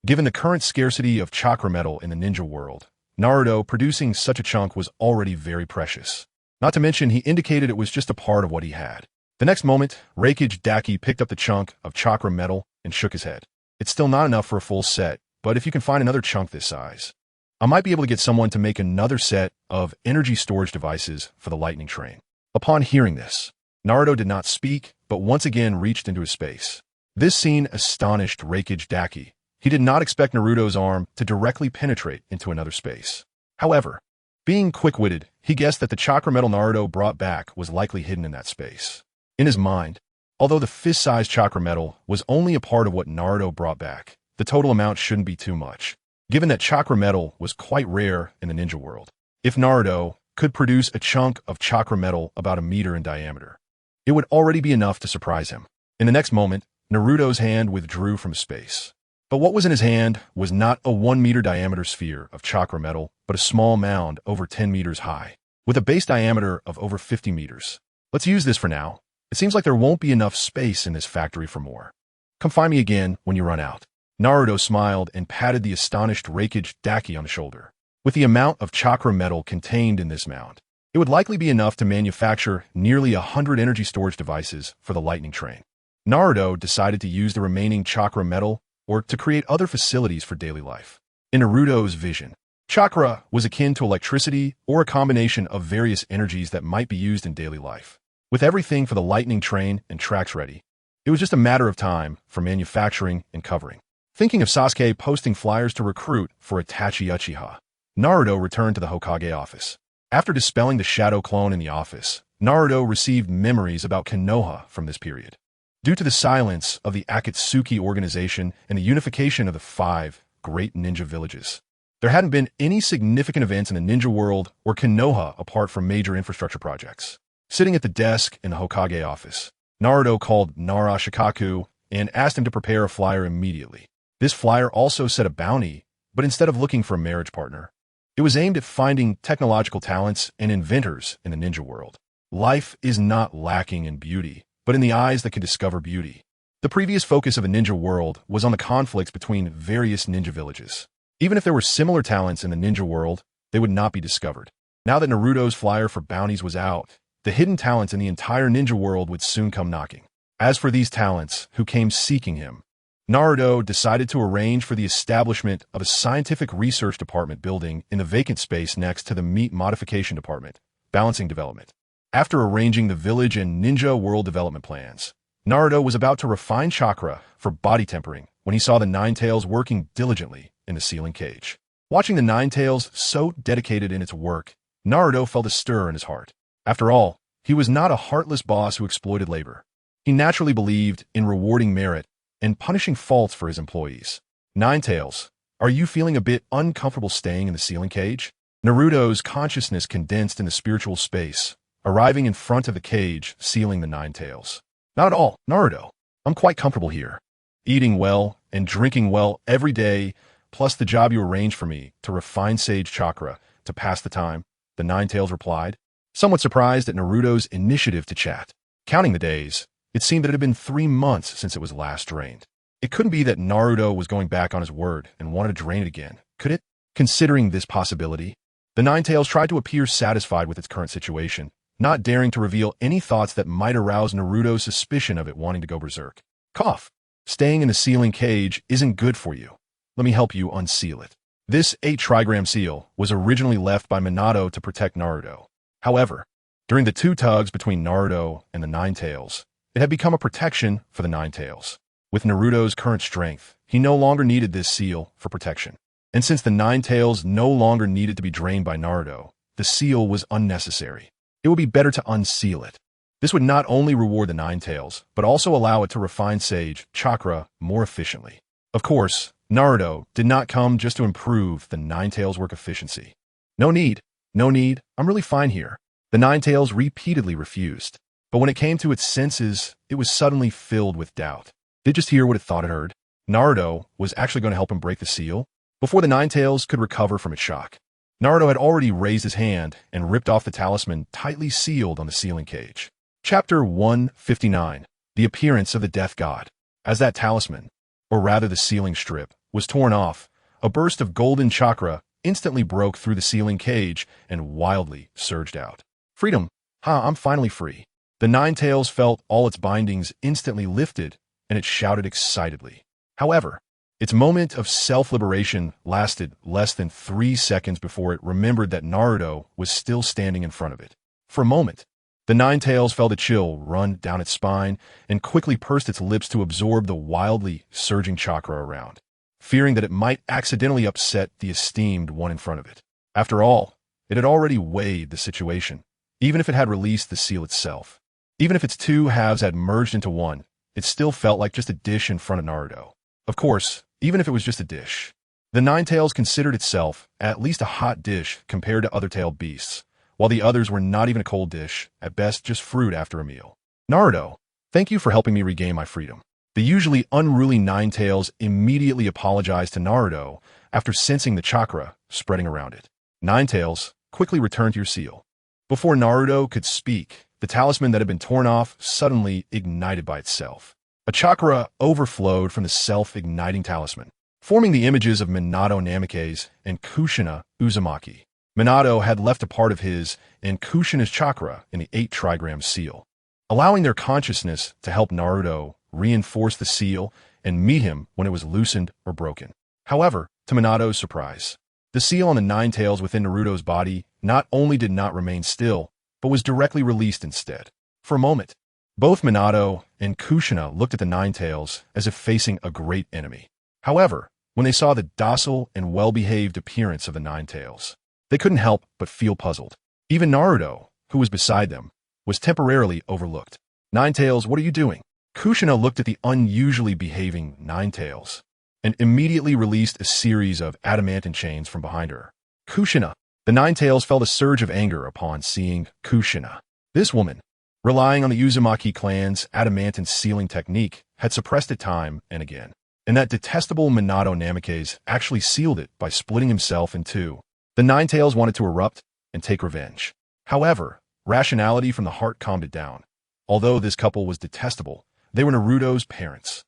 Given the current scarcity of chakra metal in the ninja world, Naruto producing such a chunk was already very precious. Not to mention, he indicated it was just a part of what he had. The next moment, Reikage Daki picked up the chunk of chakra metal and shook his head. It's still not enough for a full set, but if you can find another chunk this size, I might be able to get someone to make another set of energy storage devices for the Lightning Train. Upon hearing this, Naruto did not speak, but once again reached into his space. This scene astonished Reikage Daki. He did not expect Naruto's arm to directly penetrate into another space. However, being quick-witted, he guessed that the chakra metal Naruto brought back was likely hidden in that space. In his mind, although the fist-sized chakra metal was only a part of what Naruto brought back, the total amount shouldn't be too much, given that chakra metal was quite rare in the ninja world. If Naruto could produce a chunk of chakra metal about 1 meter in diameter, it would already be enough to surprise him. In the next moment, Naruto's hand withdrew from space. But what was in his hand was not a 1 meter diameter sphere of chakra metal, but a small mound over 10 meters high, with a base diameter of over 50 meters. Let's use this for now. It seems like there won't be enough space in this factory for more. Come find me again when you run out. Naruto smiled and patted the astonished Raikage Daki on the shoulder. With the amount of chakra metal contained in this mound, it would likely be enough to manufacture nearly 100 energy storage devices for the lightning train. Naruto decided to use the remaining chakra metal or to create other facilities for daily life. In Naruto's vision, chakra was akin to electricity or a combination of various energies that might be used in daily life. With everything for the lightning train and tracks ready, it was just a matter of time for manufacturing and covering. Thinking of Sasuke posting flyers to recruit for Itachi Uchiha, Naruto returned to the Hokage office. After dispelling the shadow clone in the office, Naruto received memories about Konoha from this period. Due to the silence of the Akatsuki organization and the unification of the 5 great ninja villages, there hadn't been any significant events in the ninja world or Konoha apart from major infrastructure projects. Sitting at the desk in the Hokage office, Naruto called Gaara and Shukaku and asked him to prepare a flyer immediately. This flyer also set a bounty, but instead of looking for a marriage partner, it was aimed at finding technological talents and inventors in the ninja world. Life is not lacking in beauty, but in the eyes that can discover beauty. The previous focus of a ninja world was on the conflicts between various ninja villages. Even if there were similar talents in the ninja world, they would not be discovered. Now that Naruto's flyer for bounties was out, the hidden talents in the entire ninja world would soon come knocking. As for these talents who came seeking him, Naruto decided to arrange for the establishment of a scientific research department building in the vacant space next to the meat modification department, balancing development. After arranging the village and ninja world development plans, Naruto was about to refine chakra for body tempering when he saw the Nine Tails working diligently in the sealing cage. Watching the Nine Tails so dedicated in its work, Naruto felt a stir in his heart. After all, he was not a heartless boss who exploited labor. He naturally believed in rewarding merit and punishing faults for his employees. Nine Tails, are you feeling a bit uncomfortable staying in the sealing cage? Naruto's consciousness condensed in the spiritual space, arriving in front of the cage, sealing the Nine Tails. Not at all, Naruto. I'm quite comfortable here. Eating well and drinking well every day, plus the job you arranged for me to refine sage chakra to pass the time, the Nine Tails replied, somewhat surprised at Naruto's initiative to chat. Counting the days, it seemed that it had been 3 months since it was last drained. It couldn't be that Naruto was going back on his word and wanted to drain it again, could it? Considering this possibility, the Nine Tails tried to appear satisfied with its current situation, not daring to reveal any thoughts that might arouse Naruto's suspicion of it wanting to go berserk. Cough. Staying in the sealing cage isn't good for you. Let me help you unseal it. This 8-trigram seal was originally left by Minato to protect Naruto. However, during the 2 tugs between Naruto and the Nine Tails, it had become a protection for the Nine Tails. With Naruto's current strength, he no longer needed this seal for protection. And since the Nine Tails no longer needed to be drained by Naruto, the seal was unnecessary. It would be better to unseal it. This would not only reward the Nine Tails, but also allow it to refine sage chakra more efficiently. Of course, Naruto did not come just to improve the Nine Tails' work efficiency. No need, I'm really fine here. The Nine Tails repeatedly refused. But when it came to its senses, it was suddenly filled with doubt. Did it just hear what it thought it heard? Naruto was actually going to help him break the seal? Before the Nine Tails could recover from its shock, Naruto had already raised his hand and ripped off the talisman tightly sealed on the sealing cage. Chapter 159, The Appearance of the Death God. As that talisman, or rather the sealing strip, was torn off, a burst of golden chakra instantly broke through the sealing cage and wildly surged out. Freedom! I'm finally free. The Nine Tails felt all its bindings instantly lifted, and it shouted excitedly. However, its moment of self-liberation lasted less than 3 seconds before it remembered that Naruto was still standing in front of it. For a moment, the Nine Tails felt a chill run down its spine and quickly pursed its lips to absorb the wildly surging chakra around, fearing that it might accidentally upset the esteemed one in front of it. After all, it had already weighed the situation, even if it had released the seal itself. Even if its 2 halves had merged into one, it still felt like just a dish in front of Naruto. Of course, even if it was just a dish, the Nine Tails considered itself at least a hot dish compared to other tailed beasts, while the others were not even a cold dish, at best just fruit after a meal. Naruto, thank you for helping me regain my freedom. The usually unruly Nine Tails immediately apologized to Naruto after sensing the chakra spreading around it. Nine Tails, quickly return to your seal. Before Naruto could speak, the talisman that had been torn off suddenly ignited by itself. A chakra overflowed from the self-igniting talisman, forming the images of Minato Namikaze and Kushina Uzumaki. Minato had left a part of his and Kushina's chakra in the 8 trigram seal, allowing their consciousness to help Naruto reinforce the seal and meet him when it was loosened or broken. However, to Minato's surprise, the seal on the 9 tails within Naruto's body not only did not remain still, but was directly released instead. For a moment, both Minato and Kushina looked at the 9 tails as if facing a great enemy. However, when they saw the docile and well-behaved appearance of the 9 tails, they couldn't help but feel puzzled. Even Naruto, who was beside them, was temporarily overlooked. 9 tails, what are you doing? Kushina looked at the unusually behaving 9 tails and immediately released a series of adamantine chains from behind her. Kushina. The 9 tails felt a surge of anger upon seeing Kushina. This woman, relying on the Uzumaki clan's adamantine sealing technique, had suppressed it time and again, and that detestable Minato Namikaze actually sealed it by splitting himself in 2. The 9 tails wanted to erupt and take revenge. However, rationality from the heart calmed it down. Although this couple was detestable, they were Naruto's parents.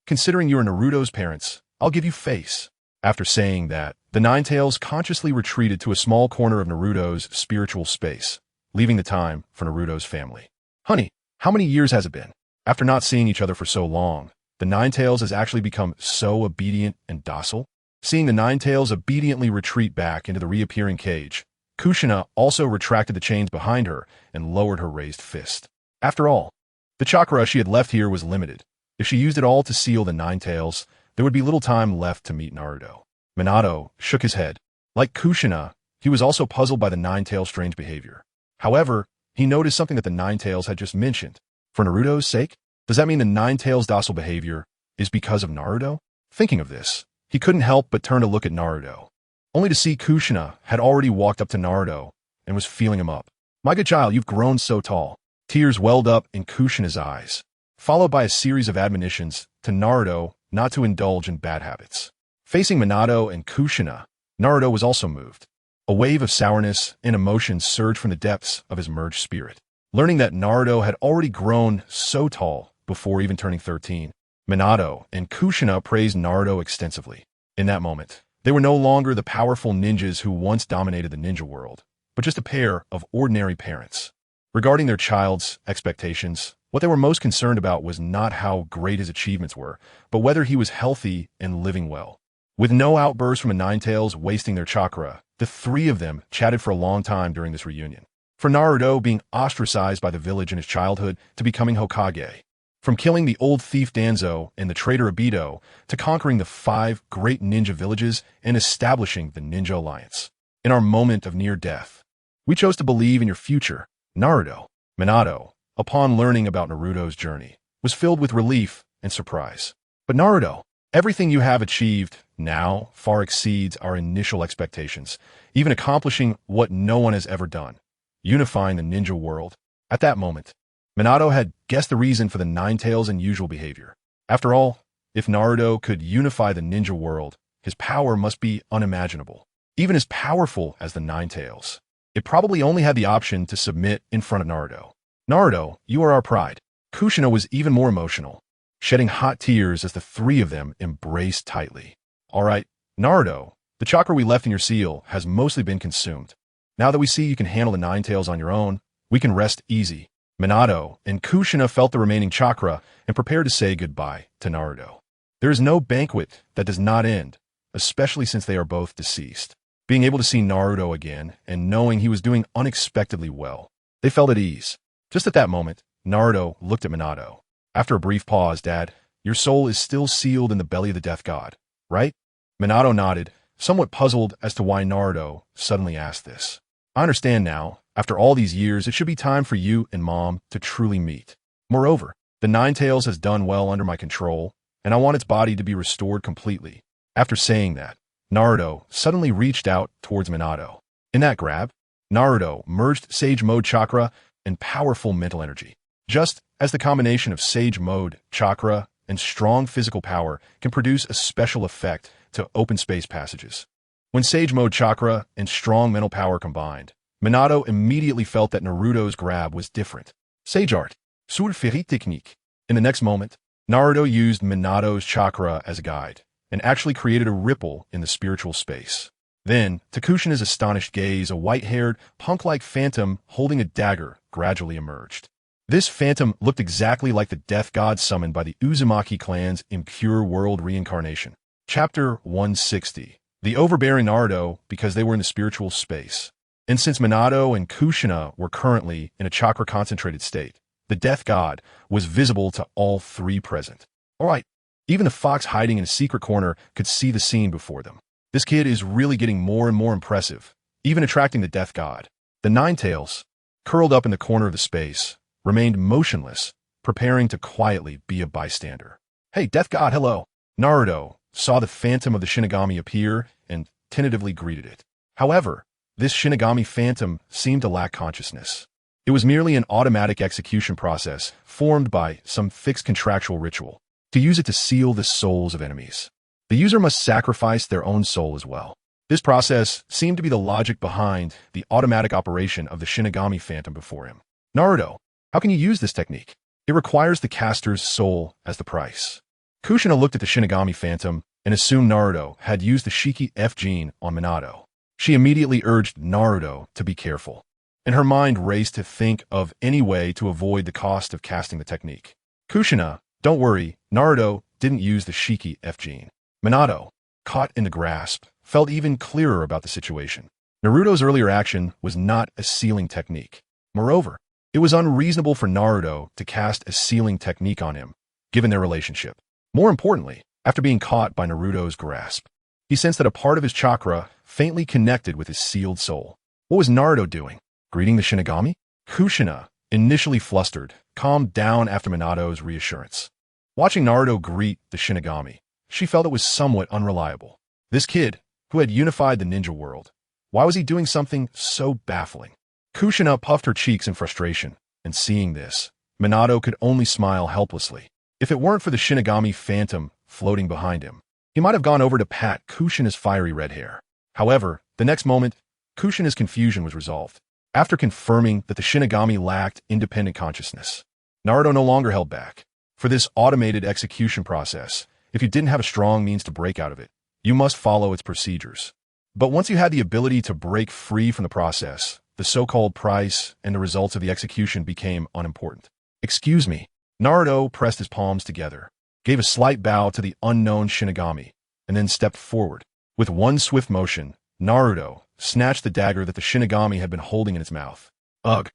Considering you are Naruto's parents, I'll give you face. After saying that, the 9 tails consciously retreated to a small corner of Naruto's spiritual space, leaving the time for Naruto's family. Honey, how many years has it been? After not seeing each other for so long, the 9 tails has actually become so obedient and docile. Seeing the 9 tails obediently retreat back into the reappearing cage, Kushina also retracted the chains behind her and lowered her raised fist. After all, the chakra she had left here was limited. If she used it all to seal the 9 tails, there would be little time left to meet Naruto. Minato shook his head. Like Kushina, he was also puzzled by the 9 tails' strange behavior. However, he noticed something that the 9 tails had just mentioned. For Naruto's sake? Does that mean the 9 tails' docile behavior is because of Naruto? Thinking of this, he couldn't help but turn to look at Naruto, only to see Kushina had already walked up to Naruto and was feeling him up. My good child, you've grown so tall. Tears welled up in Kushina's eyes, followed by a series of admonitions to Naruto not to indulge in bad habits. Facing Minato and Kushina, Naruto was also moved. A wave of sourness and emotion surged from the depths of his merged spirit. Learning that Naruto had already grown so tall before even turning 13, Minato and Kushina praised Naruto extensively. In that moment, they were no longer the powerful ninjas who once dominated the ninja world, but just a pair of ordinary parents. Regarding their child's expectations, what they were most concerned about was not how great his achievements were, but whether he was healthy and living well. With no outbursts from the 9 tails wasting their chakra, the 3 of them chatted for a long time during this reunion. For Naruto being ostracized by the village in his childhood to becoming Hokage, from killing the old thief Danzo and the traitor Obito to conquering the 5 great ninja villages and establishing the Ninja Alliance. In our moment of near death, we chose to believe in your future, Naruto. Minato, upon learning about Naruto's journey, was filled with relief and surprise. But Naruto, everything you have achieved now far exceeds our initial expectations, even accomplishing what no one has ever done, unifying the ninja world. At that moment, Minato had guessed the reason for the 9 tails' unusual behavior. After all, if Naruto could unify the ninja world, his power must be unimaginable, even as powerful as the 9 tails. It probably only had the option to submit in front of Naruto. Naruto, you are our pride. Kushina was even more emotional, shedding hot tears as the 3 of them embraced tightly. All right, Naruto, the chakra we left in your seal has mostly been consumed. Now that we see you can handle the 9 tails on your own, we can rest easy. Minato and Kushina felt the remaining chakra and prepared to say goodbye to Naruto. There is no banquet that does not end, especially since they are both deceased. Being able to see Naruto again and knowing he was doing unexpectedly well, they felt at ease. Just at that moment, Naruto looked at Minato. After a brief pause, Dad, your soul is still sealed in the belly of the death god, right? Minato nodded, somewhat puzzled as to why Naruto suddenly asked this. I understand now. After all these years, it should be time for you and Mom to truly meet. Moreover, the 9 tails has done well under my control, and I want its body to be restored completely. After saying that, Naruto suddenly reached out towards Minato. In that grab, Naruto merged Sage Mode Chakra and powerful mental energy. Just as the combination of Sage Mode Chakra and strong physical power can produce a special effect to open space passages. When Sage Mode Chakra and strong mental power combined, Minato immediately felt that Naruto's grab was different. Sage Art, Sur Ferit Technique. In the next moment, Naruto used Minato's chakra as a guide, and actually created a ripple in the spiritual space. Then, to Kushina's astonished gaze, a white-haired, punk-like phantom holding a dagger gradually emerged. This phantom looked exactly like the death god summoned by the Uzumaki clan's impure world reincarnation. Chapter 160. The overbearing Naruto because they were in the spiritual space. And since Minato and Kushina were currently in a chakra-concentrated state, the death god was visible to all three present. Alright, even the fox hiding in a secret corner could see the scene before them. This kid is really getting more and more impressive, even attracting the death god. The Ninetales, curled up in the corner of the space, remained motionless, preparing to quietly be a bystander. Hey, death god, hello. Naruto saw the phantom of the Shinigami appear and tentatively greeted it. However, this Shinigami phantom seemed to lack consciousness. It was merely an automatic execution process formed by some fixed contractual ritual to use it to seal the souls of enemies. The user must sacrifice their own soul as well. This process seemed to be the logic behind the automatic operation of the Shinigami phantom before him. Naruto, how can you use this technique? It requires the caster's soul as the price. Kushina looked at the Shinigami phantom and assumed Naruto had used the Shiki F gene on Minato. She immediately urged Naruto to be careful, and her mind raced to think of any way to avoid the cost of casting the technique. Kushina, don't worry, Naruto didn't use the Shiki F gene. Minato, caught in the grasp, felt even clearer about the situation. Naruto's earlier action was not a sealing technique. Moreover, it was unreasonable for Naruto to cast a sealing technique on him, given their relationship. More importantly, after being caught by Naruto's grasp, he sensed that a part of his chakra faintly connected with his sealed soul. What was Naruto doing? Greeting the Shinigami? Kushina, initially flustered, calmed down after Minato's reassurance. Watching Naruto greet the Shinigami, she felt it was somewhat unreliable. This kid, who had unified the ninja world, why was he doing something so baffling? Kushina puffed her cheeks in frustration, and seeing this, Minato could only smile helplessly. If it weren't for the Shinigami phantom floating behind him, he might have gone over to pat Kushina's fiery red hair. However, the next moment, Kushina's confusion was resolved. After confirming that the Shinigami lacked independent consciousness, Naruto no longer held back. For this automated execution process, if you didn't have a strong means to break out of it, you must follow its procedures. But once you had the ability to break free from the process, the so-called price and the results of the execution became unimportant. Excuse me. Naruto pressed his palms together, gave a slight bow to the unknown Shinigami, and then stepped forward. With one swift motion, Naruto snatched the dagger that the Shinigami had been holding in its mouth. Ugh.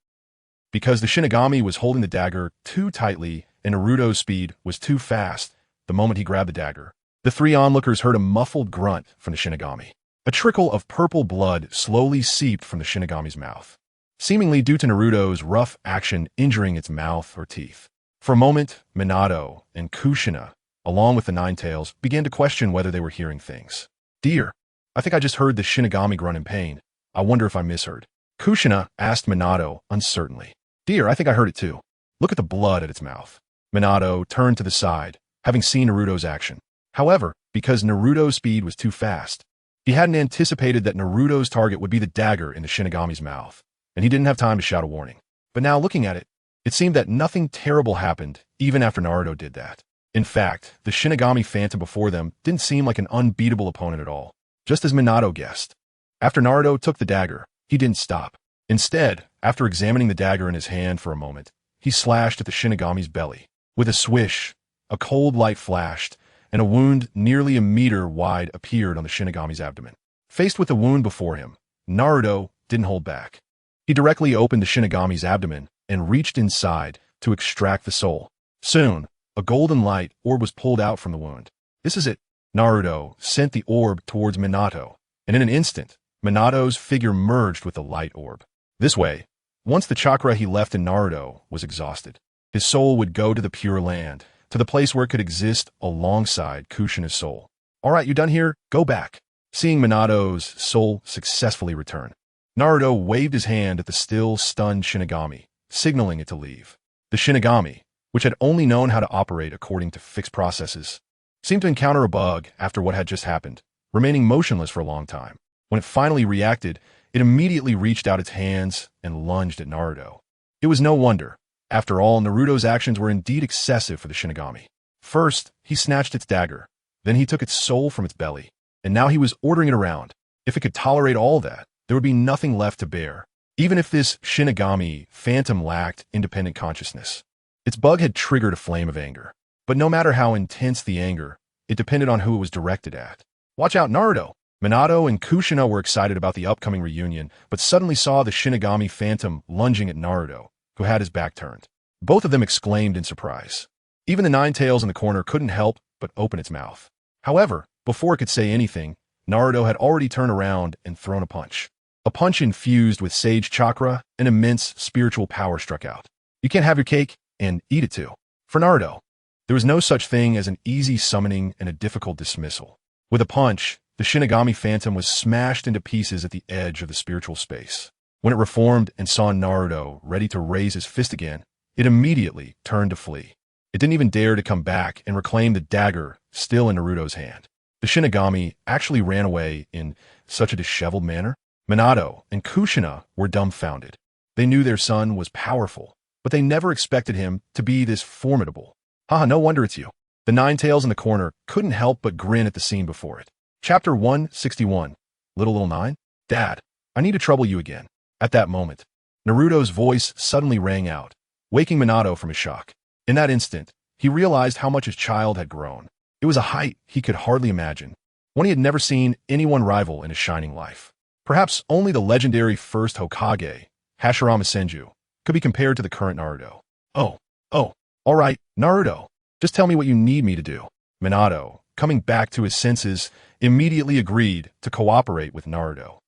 Because the Shinigami was holding the dagger too tightly and Naruto's speed was too fast, the moment he grabbed the dagger, the three onlookers heard a muffled grunt from the Shinigami. A trickle of purple blood slowly seeped from the Shinigami's mouth, seemingly due to Naruto's rough action injuring its mouth or teeth. For a moment, Minato and Kushina, along with the Ninetales, began to question whether they were hearing things. Dear, I think I just heard the Shinigami grunt in pain. I wonder if I misheard. Kushina asked Minato uncertainly. Dear, I think I heard it too. Look at the blood at its mouth. Minato turned to the side, having seen Naruto's action. However, because Naruto's speed was too fast, he hadn't anticipated that Naruto's target would be the dagger in the Shinigami's mouth, and he didn't have time to shout a warning. But now looking at it, it seemed that nothing terrible happened even after Naruto did that. In fact, the Shinigami phantom before them didn't seem like an unbeatable opponent at all, just as Minato guessed. After Naruto took the dagger, he didn't stop. Instead, after examining the dagger in his hand for a moment, he slashed at the Shinigami's belly. With a swish, a cold light flashed, and a wound nearly a meter wide appeared on the Shinigami's abdomen. Faced with the wound before him, Naruto didn't hold back. He directly opened the Shinigami's abdomen and reached inside to extract the soul. Soon, a golden light orb was pulled out from the wound. This is it. Naruto sent the orb towards Minato, and in an instant, Minato's figure merged with the light orb. This way, once the chakra he left in Naruto was exhausted, his soul would go to the Pure Land, to the place where it could exist alongside Kushina's soul. All right, you done here? Go back. Seeing Minato's soul successfully return, Naruto waved his hand at the still stunned Shinigami, signaling it to leave. The Shinigami, which had only known how to operate according to fixed processes, seemed to encounter a bug after what had just happened, remaining motionless for a long time. When it finally reacted, it immediately reached out its hands and lunged at Naruto. It was no wonder. After all, Naruto's actions were indeed excessive for the Shinigami. First, he snatched its dagger. Then he took its soul from its belly. And now he was ordering it around. If it could tolerate all that, there would be nothing left to bear. Even if this Shinigami phantom lacked independent consciousness. Its bug had triggered a flame of anger. But no matter how intense the anger, it depended on who it was directed at. Watch out, Naruto! Minato and Kushina were excited about the upcoming reunion, but suddenly saw the Shinigami phantom lunging at Naruto, who had his back turned. Both of them exclaimed in surprise. Even the Nine Tails in the corner couldn't help but open its mouth. However, before it could say anything, Naruto had already turned around and thrown a punch. A punch infused with sage chakra and immense spiritual power struck out. You can't have your cake and eat it too. For Naruto, there was no such thing as an easy summoning and a difficult dismissal. With a punch, the Shinigami phantom was smashed into pieces at the edge of the spiritual space. When it reformed and saw Naruto ready to raise his fist again, it immediately turned to flee. It didn't even dare to come back and reclaim the dagger still in Naruto's hand. The Shinigami actually ran away in such a disheveled manner. Minato and Kushina were dumbfounded. They knew their son was powerful, but they never expected him to be this formidable. Haha, no wonder it's you. The Nine Tails in the corner couldn't help but grin at the scene before it. Chapter 161. Little Nine? Dad, I need to trouble you again. At that moment, Naruto's voice suddenly rang out, waking Minato from his shock. In that instant, he realized how much his child had grown. It was a height he could hardly imagine, one he had never seen anyone rival in his shining life. Perhaps only the legendary first Hokage, Hashirama Senju, could be compared to the current Naruto. Oh, all right, Naruto, just tell me what you need me to do. Minato, coming back to his senses, immediately agreed to cooperate with Naruto.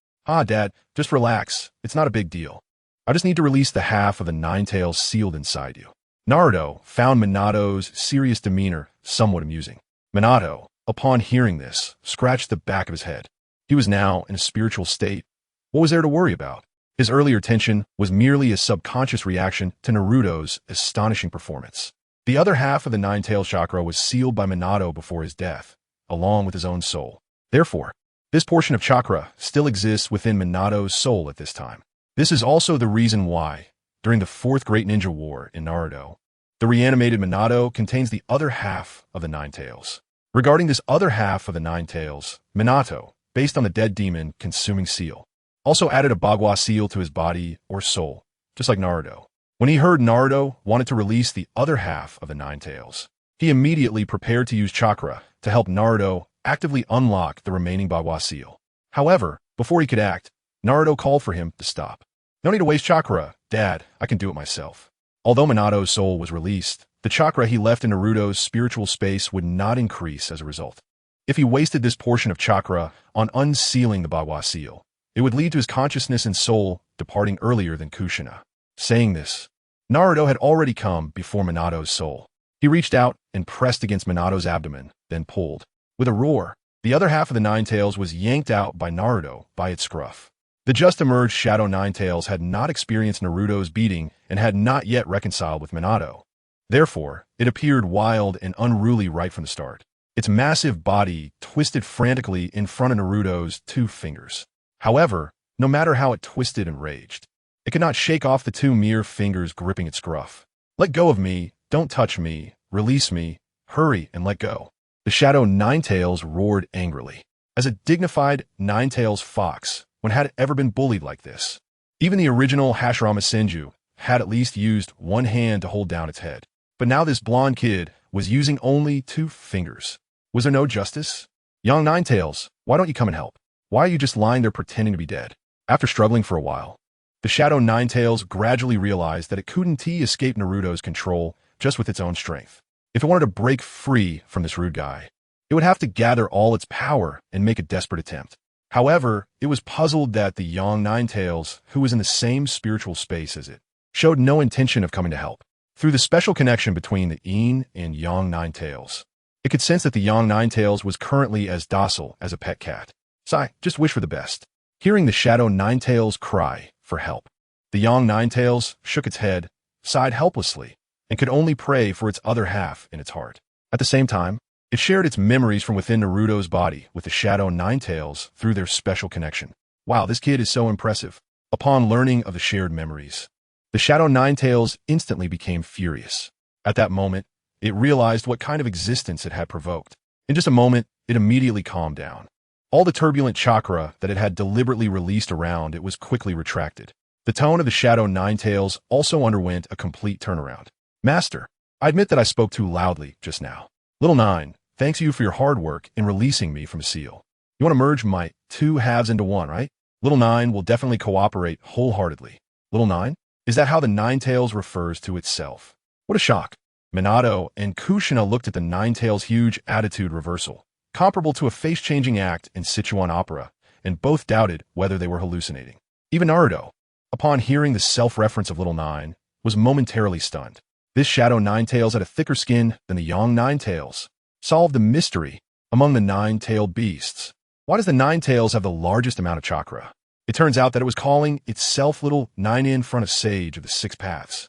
Dad, just relax. It's not a big deal. I just need to release the half of the Nine Tails sealed inside you. Naruto found Minato's serious demeanor somewhat amusing. Minato, upon hearing this, scratched the back of his head. He was now in a spiritual state. What was there to worry about? His earlier tension was merely a subconscious reaction to Naruto's astonishing performance. The other half of the Nine Tails chakra was sealed by Minato before his death, along with his own soul. Therefore, this portion of chakra still exists within Minato's soul at this time. This is also the reason why, during the Fourth Great Ninja War in Naruto, the reanimated Minato contains the other half of the Nine Tails. Regarding this other half of the Nine Tails, Minato, based on the dead demon consuming seal, also added a Bagua seal to his body or soul, just like Naruto. When he heard Naruto wanted to release the other half of the Nine Tails, he immediately prepared to use chakra to help Naruto actively unlock the remaining Bagua seal. However, before he could act, Naruto called for him to stop. No need to waste chakra, Dad, I can do it myself. Although Minato's soul was released, the chakra he left in Naruto's spiritual space would not increase as a result. If he wasted this portion of chakra on unsealing the Bagua seal, it would lead to his consciousness and soul departing earlier than Kushina. Saying this, Naruto had already come before Minato's soul. He reached out and pressed against Minato's abdomen, then pulled. With a roar, the other half of the Nine Tails was yanked out by Naruto by its scruff. The just-emerged Shadow Nine Tails had not experienced Naruto's beating and had not yet reconciled with Minato. Therefore, it appeared wild and unruly right from the start. Its massive body twisted frantically in front of Naruto's 2 fingers. However, no matter how it twisted and raged, it could not shake off the 2 mere fingers gripping its scruff. Let go of me, don't touch me, release me, hurry and let go. The Shadow Nine Tails roared angrily. As a dignified Nine Tails fox, when had it ever been bullied like this? Even the original Hashirama Senju had at least used one hand to hold down its head. But now this blonde kid was using only 2 fingers. Was there no justice? Young Nine Tails, why don't you come and help? Why are you just lying there pretending to be dead? After struggling for a while, the Shadow Nine Tails gradually realized that it couldn't escape Naruto's control just with its own strength. If it wanted to break free from this rude guy, it would have to gather all its power and make a desperate attempt. However, it was puzzled that the young Nine Tails, who was in the same spiritual space as it, showed no intention of coming to help. Through the special connection between the Yin and Yang Nine Tails, it could sense that the Yang Nine Tails was currently as docile as a pet cat. Sigh, just wish for the best. Hearing the Shadow Nine Tails cry for help, the Yang Nine Tails shook its head, sighed helplessly, and could only pray for its other half in its heart. At the same time, it shared its memories from within Naruto's body with the Shadow Nine Tails through their special connection. Wow, this kid is so impressive. Upon learning of the shared memories, The Shadow Ninetales instantly became furious. At that moment, it realized what kind of existence it had provoked. In just a moment, it immediately calmed down. All the turbulent chakra that it had deliberately released around it was quickly retracted. The tone of the Shadow Ninetales also underwent a complete turnaround. Master, I admit that I spoke too loudly just now. Little Nine, thanks you for your hard work in releasing me from a seal. You want to merge my two halves into one, right? Little Nine will definitely cooperate wholeheartedly. Little Nine? Is that how the Ninetales refers to itself? What a shock. Minato and Kushina looked at the Ninetales' huge attitude reversal, comparable to a face-changing act in Sichuan opera, and both doubted whether they were hallucinating. Even Naruto, upon hearing the self-reference of Little Nine, was momentarily stunned. This Shadow Ninetales had a thicker skin than the Young Ninetales. Solve the mystery among the nine-tailed beasts. Why does the Ninetales have the largest amount of chakra? It turns out that it was calling itself Little Nine in front of Sage of the Six Paths.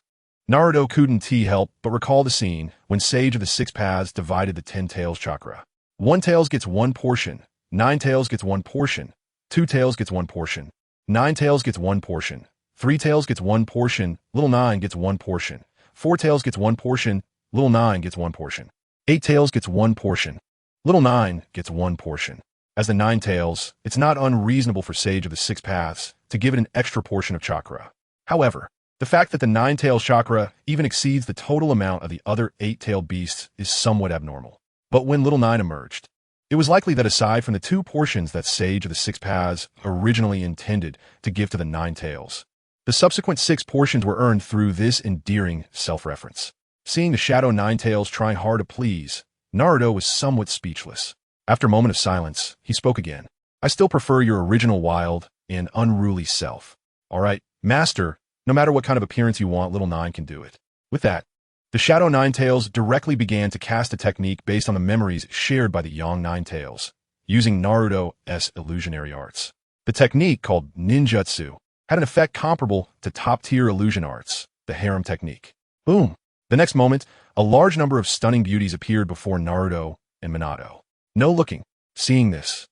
Naruto couldn't help but recall the scene when Sage of the Six Paths divided the 10 tails chakra. 1 tails gets 1 portion, 9 tails gets 1 portion, 2 tails gets 1 portion, 9 tails gets 1 portion, 3 tails gets 1 portion, Little Nine gets 1 portion, 4 tails gets 1 portion, Little Nine gets 1 portion, 8 tails gets 1 portion, Little Nine gets 1 portion. As the 9 tails, it's not unreasonable for Sage of the Six Paths to give it an extra portion of chakra. However, the fact that the 9-tailed chakra even exceeds the total amount of the other 8-tailed beasts is somewhat abnormal. But when Little Nine emerged, it was likely that aside from the 2 portions that Sage of the Six Paths originally intended to give to the 9 tails, the subsequent 6 portions were earned through this endearing self-reference. Seeing the Shadow Ninetales trying hard to please, Naruto was somewhat speechless. After a moment of silence, he spoke again. I still prefer your original wild and unruly self. All right, Master, no matter what kind of appearance you want, Little Nine can do it. With that, the Shadow Ninetales directly began to cast a technique based on the memories shared by the Young Ninetales, using Naruto's illusionary arts. The technique, called ninjutsu, had an effect comparable to top-tier illusion arts, the harem technique. Boom! The next moment, a large number of stunning beauties appeared before Naruto and Minato. No looking. Seeing this,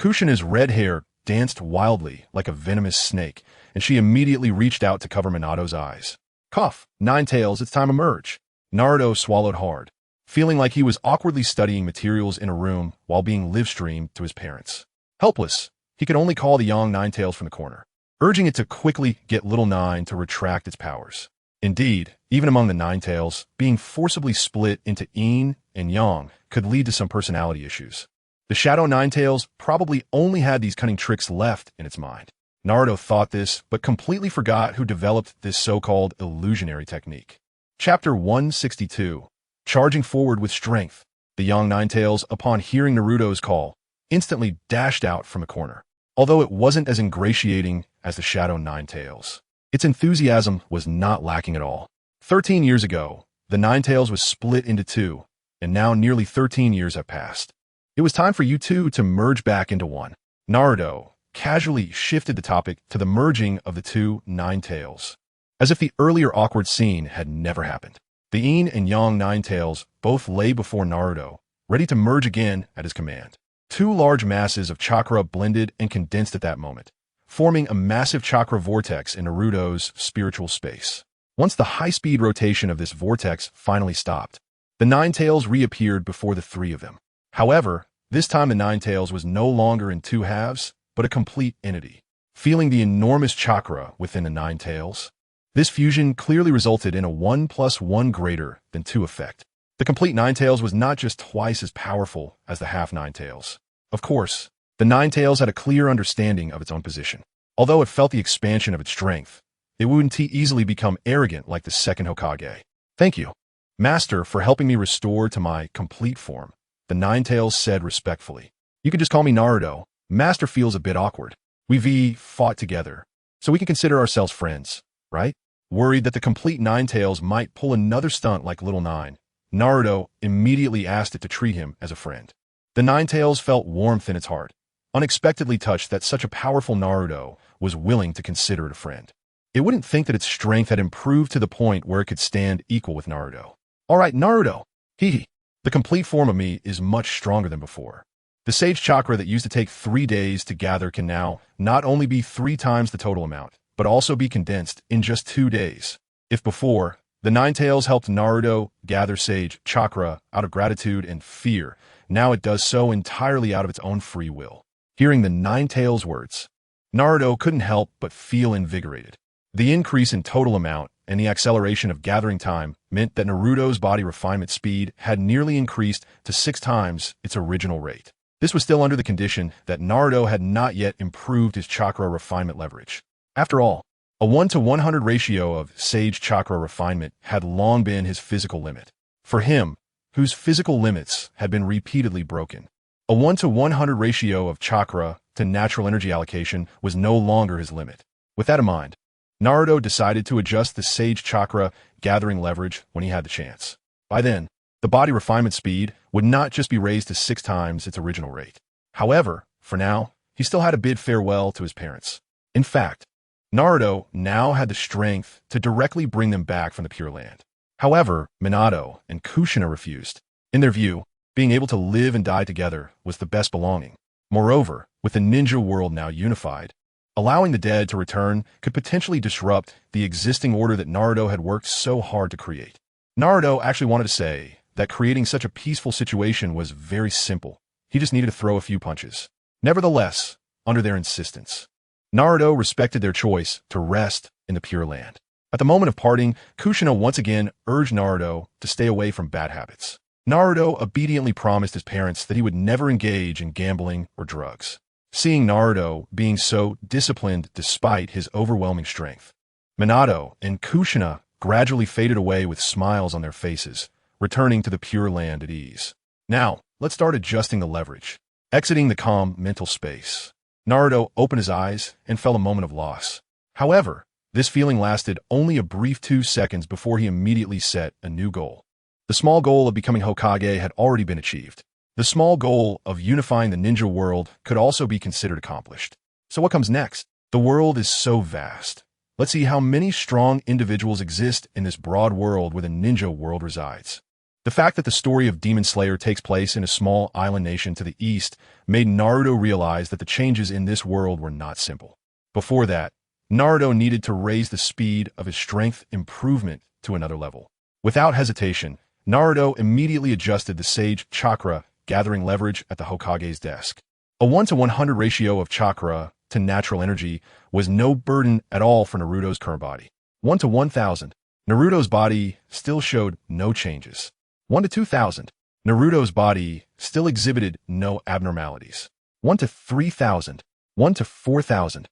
Kushina's red hair danced wildly like a venomous snake, and she immediately reached out to cover Minato's eyes. Cough, Ninetales, it's time to merge. Naruto swallowed hard, feeling like he was awkwardly studying materials in a room while being live-streamed to his parents. Helpless, he could only call the Young Ninetales from the corner, urging it to quickly get Little Nine to retract its powers. Indeed, even among the Ninetales, being forcibly split into Yin and Yang could lead to some personality issues. The Shadow Ninetales probably only had these cunning tricks left in its mind. Naruto thought this, but completely forgot who developed this so-called illusionary technique. Chapter 162. Charging forward with strength. The Young Ninetales, upon hearing Naruto's call, instantly dashed out from a corner. Although it wasn't as ingratiating as the Shadow Ninetales, its enthusiasm was not lacking at all. 13 years ago, the Ninetales was split into 2, and now nearly 13 years have passed. It was time for you two to merge back into one. Naruto casually shifted the topic to the merging of the 2 Ninetales, as if the earlier awkward scene had never happened. The Yin and Yang Ninetales both lay before Naruto, ready to merge again at his command. 2 large masses of chakra blended and condensed at that moment, forming a massive chakra vortex in Naruto's spiritual space. Once the high-speed rotation of this vortex finally stopped, the Ninetales reappeared before the 3 of them. However, this time the Ninetales was no longer in 2 halves, but a complete entity. Feeling the enormous chakra within the Ninetales, this fusion clearly resulted in a 1 + 1 greater than 2 effect. The complete Ninetales was not just twice as powerful as the half Ninetales. Of course, the Ninetales had a clear understanding of its own position. Although it felt the expansion of its strength, it wouldn't easily become arrogant like the second Hokage. Thank you, Master, for helping me restore to my complete form, the Ninetales said respectfully. You can just call me Naruto. Master feels a bit awkward. We've fought together, so we can consider ourselves friends, right? Worried that the complete Ninetales might pull another stunt like Little Nine, Naruto immediately asked it to treat him as a friend. The Ninetales felt warmth in its heart, unexpectedly touched that such a powerful Naruto was willing to consider it a friend. It wouldn't think that its strength had improved to the point where it could stand equal with Naruto. All right, Naruto. Hehe. The complete form of me is much stronger than before. The Sage Chakra that used to take 3 days to gather can now not only be 3 times the total amount, but also be condensed in just 2 days. If before, the Nine Tails helped Naruto gather sage chakra out of gratitude and fear, now it does so entirely out of its own free will. Hearing the Nine Tails words, Naruto couldn't help but feel invigorated. The increase in total amount and the acceleration of gathering time meant that Naruto's body refinement speed had nearly increased to 6 times its original rate. This was still under the condition that Naruto had not yet improved his chakra refinement leverage. After all, a 1:100 ratio of sage chakra refinement had long been his physical limit. For him, whose physical limits had been repeatedly broken, a 1:100 ratio of chakra to natural energy allocation was no longer his limit. With that in mind, Naruto decided to adjust the sage chakra gathering leverage when he had the chance. By then, the body refinement speed would not just be raised to 6 times its original rate. However, for now, he still had to bid farewell to his parents. In fact, Naruto now had the strength to directly bring them back from the Pure Land. However, Minato and Kushina refused. In their view, being able to live and die together was the best belonging. Moreover, with the ninja world now unified, allowing the dead to return could potentially disrupt the existing order that Naruto had worked so hard to create. Naruto actually wanted to say that creating such a peaceful situation was very simple. He just needed to throw a few punches. Nevertheless, under their insistence, Naruto respected their choice to rest in the Pure Land. At the moment of parting, Kushina once again urged Naruto to stay away from bad habits. Naruto obediently promised his parents that he would never engage in gambling or drugs. Seeing Naruto being so disciplined despite his overwhelming strength, Minato and Kushina gradually faded away with smiles on their faces, returning to the Pure Land at ease. Now, let's start adjusting the leverage. Exiting the calm mental space, Naruto opened his eyes and felt a moment of loss. However, this feeling lasted only a brief 2 seconds before he immediately set a new goal. The small goal of becoming Hokage had already been achieved. The small goal of unifying the ninja world could also be considered accomplished. So what comes next? The world is so vast. Let's see how many strong individuals exist in this broad world where the ninja world resides. The fact that the story of Demon Slayer takes place in a small island nation to the east made Naruto realize that the changes in this world were not simple. Before that, Naruto needed to raise the speed of his strength improvement to another level. Without hesitation, Naruto immediately adjusted the sage chakra gathering leverage at the Hokage's desk. A 1:100 ratio of chakra to natural energy was no burden at all for Naruto's current body. 1:1000, Naruto's body still showed no changes. 1:2000, Naruto's body still exhibited no abnormalities. 1:3000, 1:4000,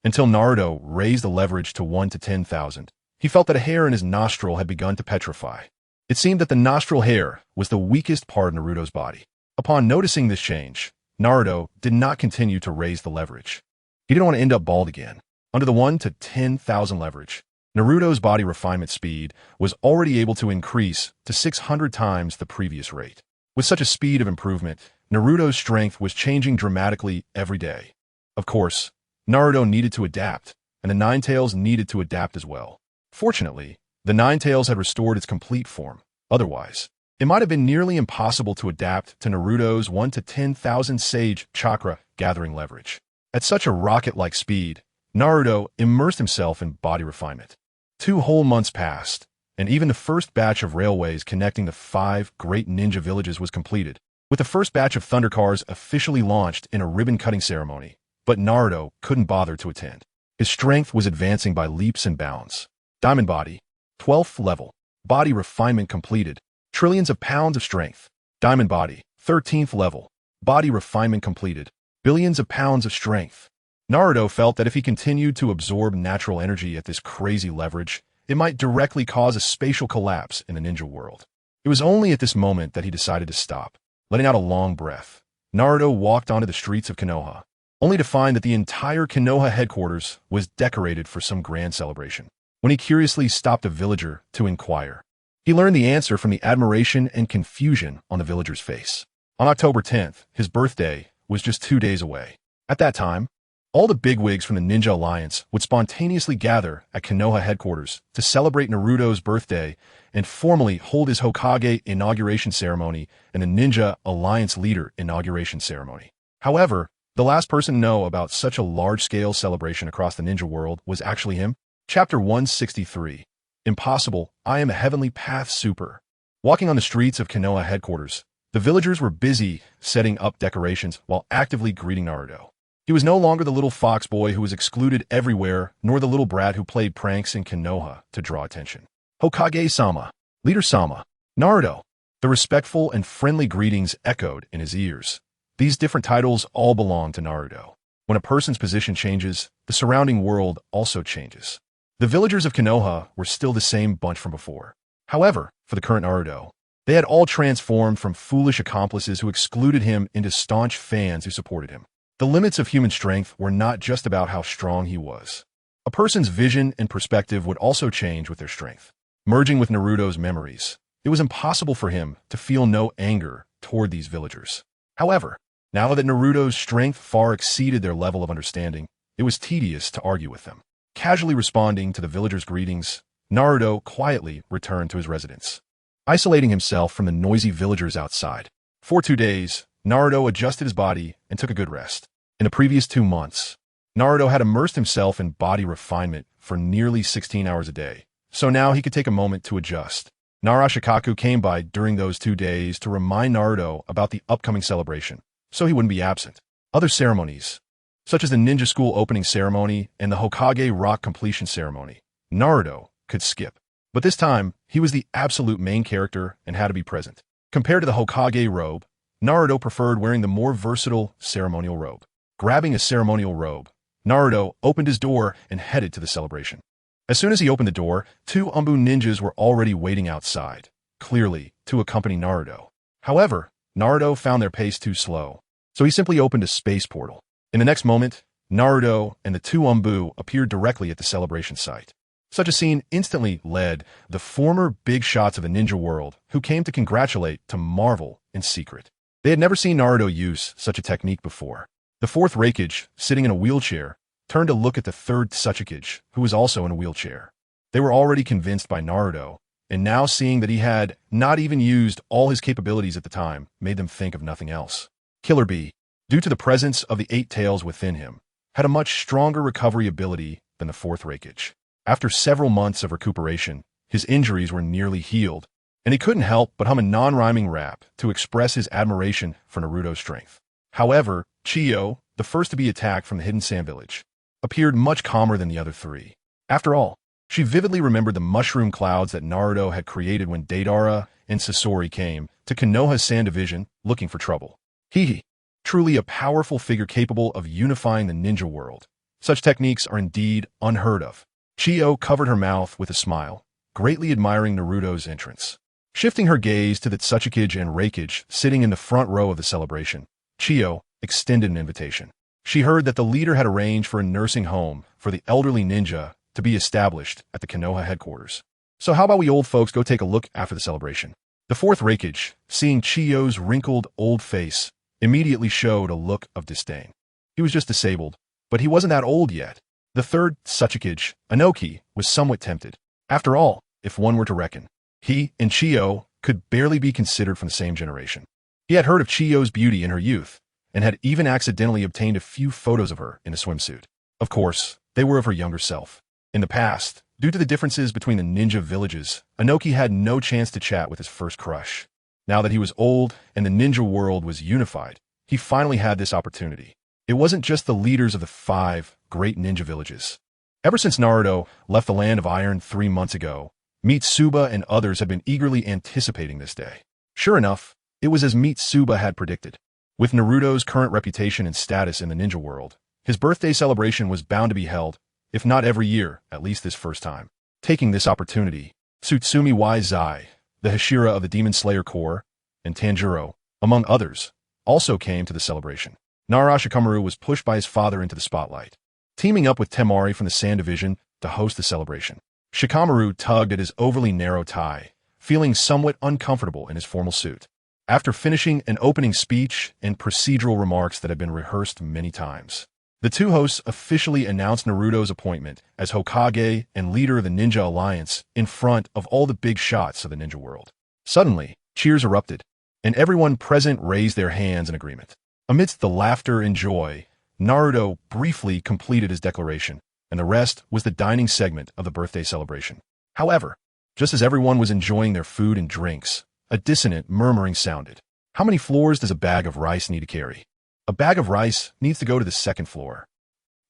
until Naruto raised the leverage to 1:10,000. He felt that a hair in his nostril had begun to petrify. It seemed that the nostril hair was the weakest part of Naruto's body. Upon noticing this change, Naruto did not continue to raise the leverage. He didn't want to end up bald again. Under the 1:10,000 leverage, Naruto's body refinement speed was already able to increase to 600 times the previous rate. With such a speed of improvement, Naruto's strength was changing dramatically every day. Of course, Naruto needed to adapt, and the Nine Tails needed to adapt as well. Fortunately, the Nine Tails had restored its complete form. Otherwise, it might have been nearly impossible to adapt to Naruto's 1:10,000 sage chakra gathering leverage. At such a rocket-like speed, Naruto immersed himself in body refinement. 2 whole months passed, and even the first batch of railways connecting the 5 great ninja villages was completed, with the first batch of thunder cars officially launched in a ribbon-cutting ceremony. But Naruto couldn't bother to attend. His strength was advancing by leaps and bounds. Diamond Body, 12th level. Body refinement completed. Trillions of pounds of strength. Diamond Body, 13th level. Body refinement completed. Billions of pounds of strength. Naruto felt that if he continued to absorb natural energy at this crazy leverage, it might directly cause a spatial collapse in the ninja world. It was only at this moment that he decided to stop. Letting out a long breath, Naruto walked onto the streets of Konoha, only to find that the entire Konoha headquarters was decorated for some grand celebration. When he curiously stopped a villager to inquire, he learned the answer from the admiration and confusion on the villager's face. On October 10th, his birthday was just 2 days away. At that time, all the bigwigs from the Ninja Alliance would spontaneously gather at Konoha headquarters to celebrate Naruto's birthday and formally hold his Hokage inauguration ceremony and the Ninja Alliance leader inauguration ceremony. However, The last person to know about such a large-scale celebration across the ninja world was actually him. Chapter 163. Impossible, I am a heavenly path super. Walking on the streets of Konoha headquarters, the villagers were busy setting up decorations while actively greeting Naruto. He was no longer the little fox boy who was excluded everywhere, nor the little brat who played pranks in Konoha to draw attention. Hokage-sama, Leader-sama, Naruto. The respectful and friendly greetings echoed in his ears. These different titles all belong to Naruto. When a person's position changes, the surrounding world also changes. The villagers of Konoha were still the same bunch from before. However, for the current Naruto, they had all transformed from foolish accomplices who excluded him into staunch fans who supported him. The limits of human strength were not just about how strong he was. A person's vision and perspective would also change with their strength. Merging with Naruto's memories, it was impossible for him to feel no anger toward these villagers. However, now that Naruto's strength far exceeded their level of understanding, it was tedious to argue with them. Casually responding to the villagers' greetings, Naruto quietly returned to his residence, isolating himself from the noisy villagers outside. For 2 days, Naruto adjusted his body and took a good rest. In the previous 2 months, Naruto had immersed himself in body refinement for nearly 16 hours a day, so now he could take a moment to adjust. Gaara and Shukaku came by during those 2 days to remind Naruto about the upcoming celebration, so he wouldn't be absent. Other ceremonies, such as the ninja school opening ceremony and the Hokage rock completion ceremony, Naruto could skip. But this time, he was the absolute main character and had to be present. Compared to the Hokage robe, Naruto preferred wearing the more versatile ceremonial robe. Grabbing a ceremonial robe, Naruto opened his door and headed to the celebration. As soon as he opened the door, 2 Umbu ninjas were already waiting outside, clearly to accompany Naruto. However, Naruto found their pace too slow, so he simply opened a space portal. In the next moment, Naruto and the 2 Umbu appeared directly at the celebration site. Such a scene instantly led the former big shots of the ninja world who came to congratulate to marvel in secret. They had never seen Naruto use such a technique before. The 4th Raikage, sitting in a wheelchair, turned to look at the 3rd Sachikage, who was also in a wheelchair. They were already convinced by Naruto, and now seeing that he had not even used all his capabilities at the time made them think of nothing else. Killer Bee, due to the presence of the 8 tails within him, had a much stronger recovery ability than the 4th Raikage. After several months of recuperation, his injuries were nearly healed, and he couldn't help but hum a non-rhyming rap to express his admiration for Naruto's strength. However, Chiyo, the first to be attacked from the Hidden Sand Village, appeared much calmer than the other 3. After all, she vividly remembered the mushroom clouds that Naruto had created when Deidara and Sasori came to Konoha's Sand Division looking for trouble. Hehe, truly a powerful figure capable of unifying the ninja world. Such techniques are indeed unheard of. Chiyo covered her mouth with a smile, greatly admiring Naruto's entrance. Shifting her gaze to the Tsuchikage and Raikage sitting in the front row of the celebration, Chiyo extended an invitation. She heard that the leader had arranged for a nursing home for the elderly ninja to be established at the Konoha headquarters. So how about we old folks go take a look after the celebration? The 4th Raikage, seeing Chiyo's wrinkled old face, immediately showed a look of disdain. He was just disabled, but he wasn't that old yet. The 3rd Tsuchikage, Inoki, was somewhat tempted. After all, if one were to reckon, he and Chiyo could barely be considered from the same generation. He had heard of Chiyo's beauty in her youth, and had even accidentally obtained a few photos of her in a swimsuit. Of course, they were of her younger self. In the past, due to the differences between the ninja villages, Inoki had no chance to chat with his first crush. Now that he was old and the ninja world was unified, he finally had this opportunity. It wasn't just the leaders of the 5 great ninja villages. Ever since Naruto left the Land of Iron 3 months ago, Mitsuba and others had been eagerly anticipating this day. Sure enough, it was as Mitsuba had predicted. With Naruto's current reputation and status in the ninja world, his birthday celebration was bound to be held, if not every year, at least this first time. Taking this opportunity, Tsutsumi Zai, the Hashira of the Demon Slayer Corps, and Tanjiro, among others, also came to the celebration. Nara Shikamaru was pushed by his father into the spotlight, teaming up with Temari from the Sand Division to host the celebration. Shikamaru tugged at his overly narrow tie, feeling somewhat uncomfortable in his formal suit. After finishing an opening speech and procedural remarks that had been rehearsed many times, the 2 hosts officially announced Naruto's appointment as Hokage and leader of the Ninja Alliance in front of all the big shots of the ninja world. Suddenly, cheers erupted, and everyone present raised their hands in agreement. Amidst the laughter and joy, Naruto briefly completed his declaration, and the rest was the dining segment of the birthday celebration. However, just as everyone was enjoying their food and drinks, a dissonant murmuring sounded. How many floors does a bag of rice need to carry? A bag of rice needs to go to the second floor.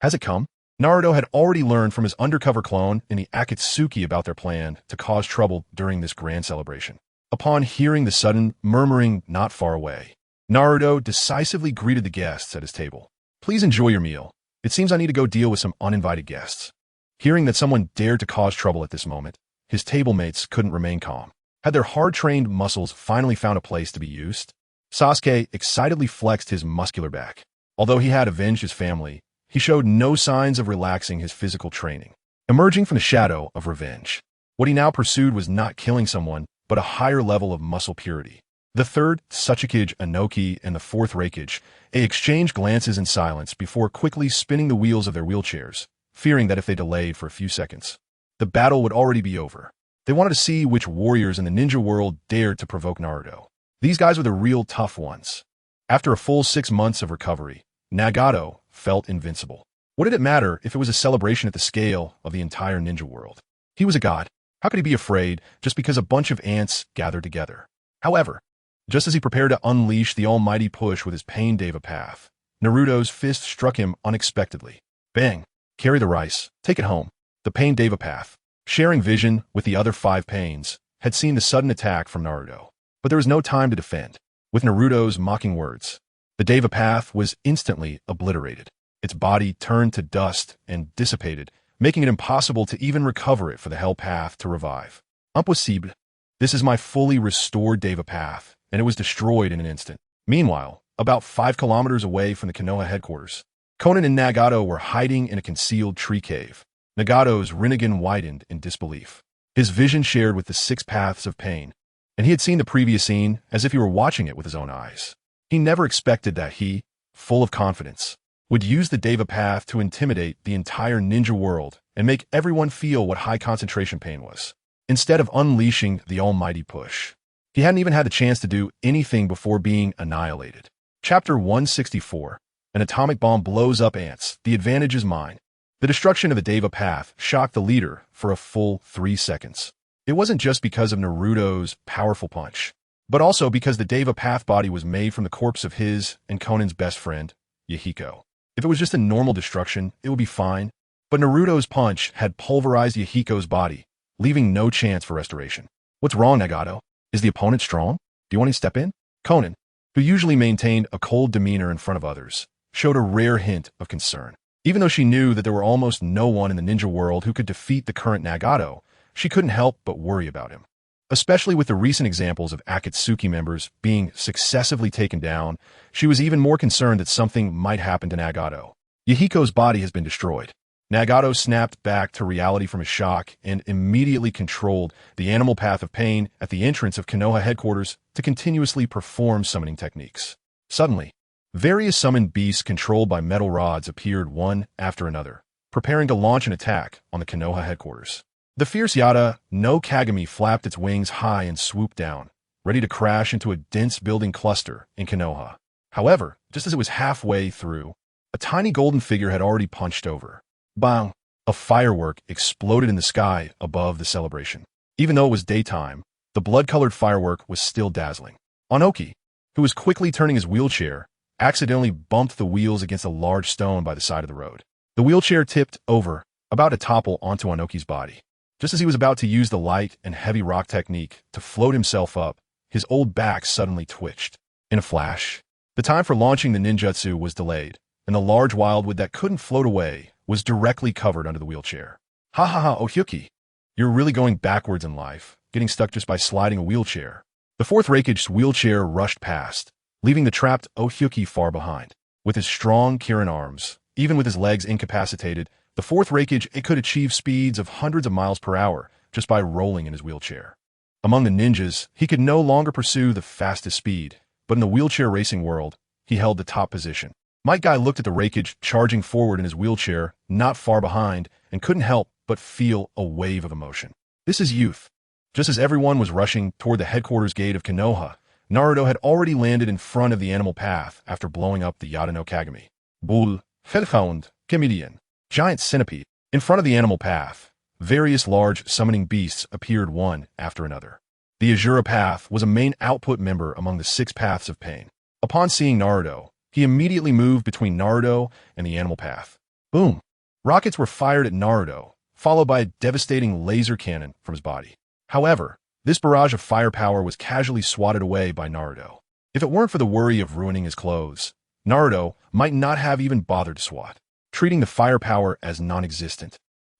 Has it come? Naruto had already learned from his undercover clone in the Akatsuki about their plan to cause trouble during this grand celebration. Upon hearing the sudden murmuring not far away, Naruto decisively greeted the guests at his table. Please enjoy your meal. It seems I need to go deal with some uninvited guests. Hearing that someone dared to cause trouble at this moment, his table mates couldn't remain calm. Had their hard-trained muscles finally found a place to be used? Sasuke excitedly flexed his muscular back. Although he had avenged his family, he showed no signs of relaxing his physical training. Emerging from the shadow of revenge, what he now pursued was not killing someone, but a higher level of muscle purity. The third, Tsuchikage Inoki, and the fourth Reikage, exchanged glances in silence before quickly spinning the wheels of their wheelchairs, fearing that if they delayed for a few seconds, the battle would already be over. They wanted to see which warriors in the ninja world dared to provoke Naruto. These guys were the real tough ones. After a full 6 months of recovery, Nagato felt invincible. What did it matter if it was a celebration at the scale of the entire ninja world? He was a god. How could he be afraid just because a bunch of ants gathered together? However, just as he prepared to unleash the almighty push with his Pain Deva path, Naruto's fist struck him unexpectedly. Bang! Carry the rice. Take it home. The Pain Deva path, sharing vision with the other 5 pains, had seen the sudden attack from Naruto. But there was no time to defend. With Naruto's mocking words, the Deva path was instantly obliterated. Its body turned to dust and dissipated, making it impossible to even recover it for the Hell path to revive. Impossible. This is my fully restored Deva path, and it was destroyed in an instant. Meanwhile, about 5 kilometers away from the Konoha headquarters, Konan and Nagato were hiding in a concealed tree cave. Nagato's Rinnegan widened in disbelief. His vision shared with the 6 paths of pain, and he had seen the previous scene as if he were watching it with his own eyes. He never expected that he, full of confidence, would use the Deva path to intimidate the entire ninja world and make everyone feel what high concentration pain was, instead of unleashing the almighty push. He hadn't even had the chance to do anything before being annihilated. Chapter 164. An atomic bomb blows up ants. The advantage is mine. The destruction of the Deva path shocked the leader for a full 3 seconds. It wasn't just because of Naruto's powerful punch, but also because the Deva path body was made from the corpse of his and Konan's best friend, Yahiko. If it was just a normal destruction, it would be fine, but Naruto's punch had pulverized Yahiko's body, leaving no chance for restoration. What's wrong, Nagato? Is the opponent strong? Do you want to step in? Konan, who usually maintained a cold demeanor in front of others, showed a rare hint of concern. Even though she knew that there were almost no one in the ninja world who could defeat the current Nagato, she couldn't help but worry about him. Especially with the recent examples of Akatsuki members being successively taken down, she was even more concerned that something might happen to Nagato. Yahiko's body has been destroyed. Nagato snapped back to reality from his shock and immediately controlled the animal path of pain at the entrance of Konoha headquarters to continuously perform summoning techniques. Suddenly, various summoned beasts controlled by metal rods appeared one after another, preparing to launch an attack on the Konoha headquarters. The fierce Yada no Kagami flapped its wings high and swooped down, ready to crash into a dense building cluster in Konoha. However, just as it was halfway through, a tiny golden figure had already punched over. Bang! A firework exploded in the sky above the celebration. Even though it was daytime, the blood-colored firework was still dazzling. Onoki, who was quickly turning his wheelchair, accidentally bumped the wheels against a large stone by the side of the road. The wheelchair tipped over, about to topple onto Onoki's body. Just as he was about to use the light and heavy rock technique to float himself up, his old back suddenly twitched. In a flash, the time for launching the ninjutsu was delayed, and the large wildwood that couldn't float away was directly covered under the wheelchair. Ha ha ha, Ohyuki! You're really going backwards in life, getting stuck just by sliding a wheelchair. The fourth Reikage's wheelchair rushed past, leaving the trapped Ohyuki far behind. With his strong Kirin arms, even with his legs incapacitated, the fourth Reikage could achieve speeds of hundreds of miles per hour just by rolling in his wheelchair. Among the ninjas, he could no longer pursue the fastest speed, but in the wheelchair racing world, he held the top position. Might Guy looked at the Reikage charging forward in his wheelchair, not far behind, and couldn't help but feel a wave of emotion. This is youth. Just as everyone was rushing toward the headquarters gate of Konoha, Naruto had already landed in front of the animal path after blowing up the Yada no Kagami. Bull. Hellhound, Comedian, Giant Centipede. In front of the animal path, various large summoning beasts appeared one after another. The Azura Path was a main output member among the 6 paths of pain. Upon seeing Naruto, he immediately moved between Naruto and the animal path. Boom! Rockets were fired at Naruto, followed by a devastating laser cannon from his body. However, this barrage of firepower was casually swatted away by Naruto. If it weren't for the worry of ruining his clothes, Naruto might not have even bothered to swat, treating the firepower as non-existent.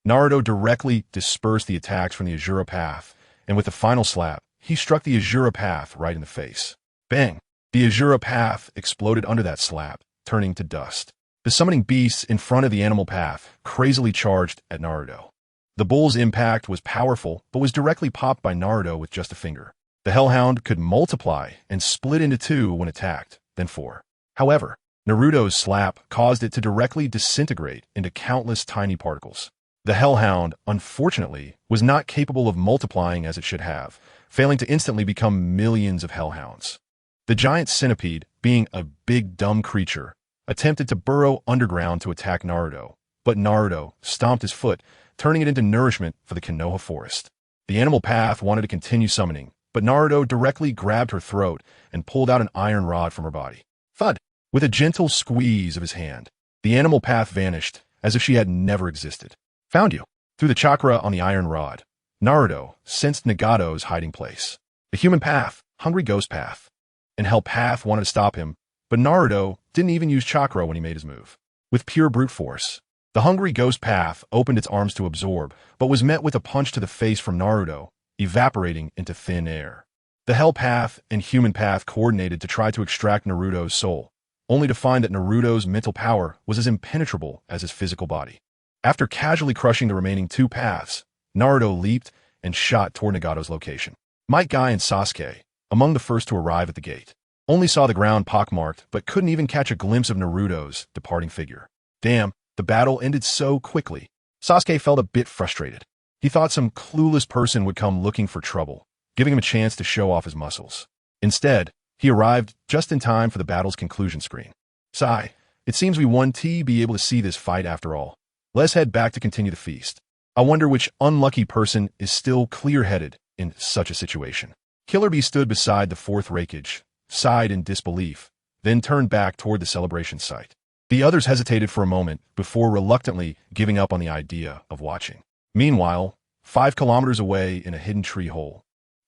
Naruto directly dispersed the attacks from the Azura Path, and with the final slap, he struck the Azura Path right in the face. Bang! The Azura Path exploded under that slap, turning to dust. The summoning beasts in front of the animal path crazily charged at Naruto. The bull's impact was powerful, but was directly popped by Naruto with just a finger. The Hellhound could multiply and split into 2 when attacked, then 4. However, Naruto's slap caused it to directly disintegrate into countless tiny particles. The Hellhound, unfortunately, was not capable of multiplying as it should have, failing to instantly become millions of Hellhounds. The Giant Centipede, being a big dumb creature, attempted to burrow underground to attack Naruto, but Naruto stomped his foot, turning it into nourishment for the Konoha forest. The animal path wanted to continue summoning, but Naruto directly grabbed her throat and pulled out an iron rod from her body. Thud! With a gentle squeeze of his hand, the animal path vanished as if she had never existed. Found you. Through the chakra on the iron rod, Naruto sensed Nagato's hiding place. The human path, hungry ghost path, and Hell Path wanted to stop him, but Naruto didn't even use chakra when he made his move. With pure brute force, the hungry ghost path opened its arms to absorb, but was met with a punch to the face from Naruto, evaporating into thin air. The Hell Path and human path coordinated to try to extract Naruto's soul, only to find that Naruto's mental power was as impenetrable as his physical body. After casually crushing the remaining 2 paths, Naruto leaped and shot toward Nagato's location. Might Guy and Sasuke, among the first to arrive at the gate, only saw the ground pockmarked but couldn't even catch a glimpse of Naruto's departing figure. Damn, the battle ended so quickly. Sasuke felt a bit frustrated. He thought some clueless person would come looking for trouble, giving him a chance to show off his muscles. Instead, he arrived just in time for the battle's conclusion screen. Sigh, it seems we won't be able to see this fight after all. Let's head back to continue the feast. I wonder which unlucky person is still clear-headed in such a situation. Killer Bee stood beside the 4th Raikage, sighed in disbelief, then turned back toward the celebration site. The others hesitated for a moment before reluctantly giving up on the idea of watching. Meanwhile, 5 kilometers away in a hidden tree hole,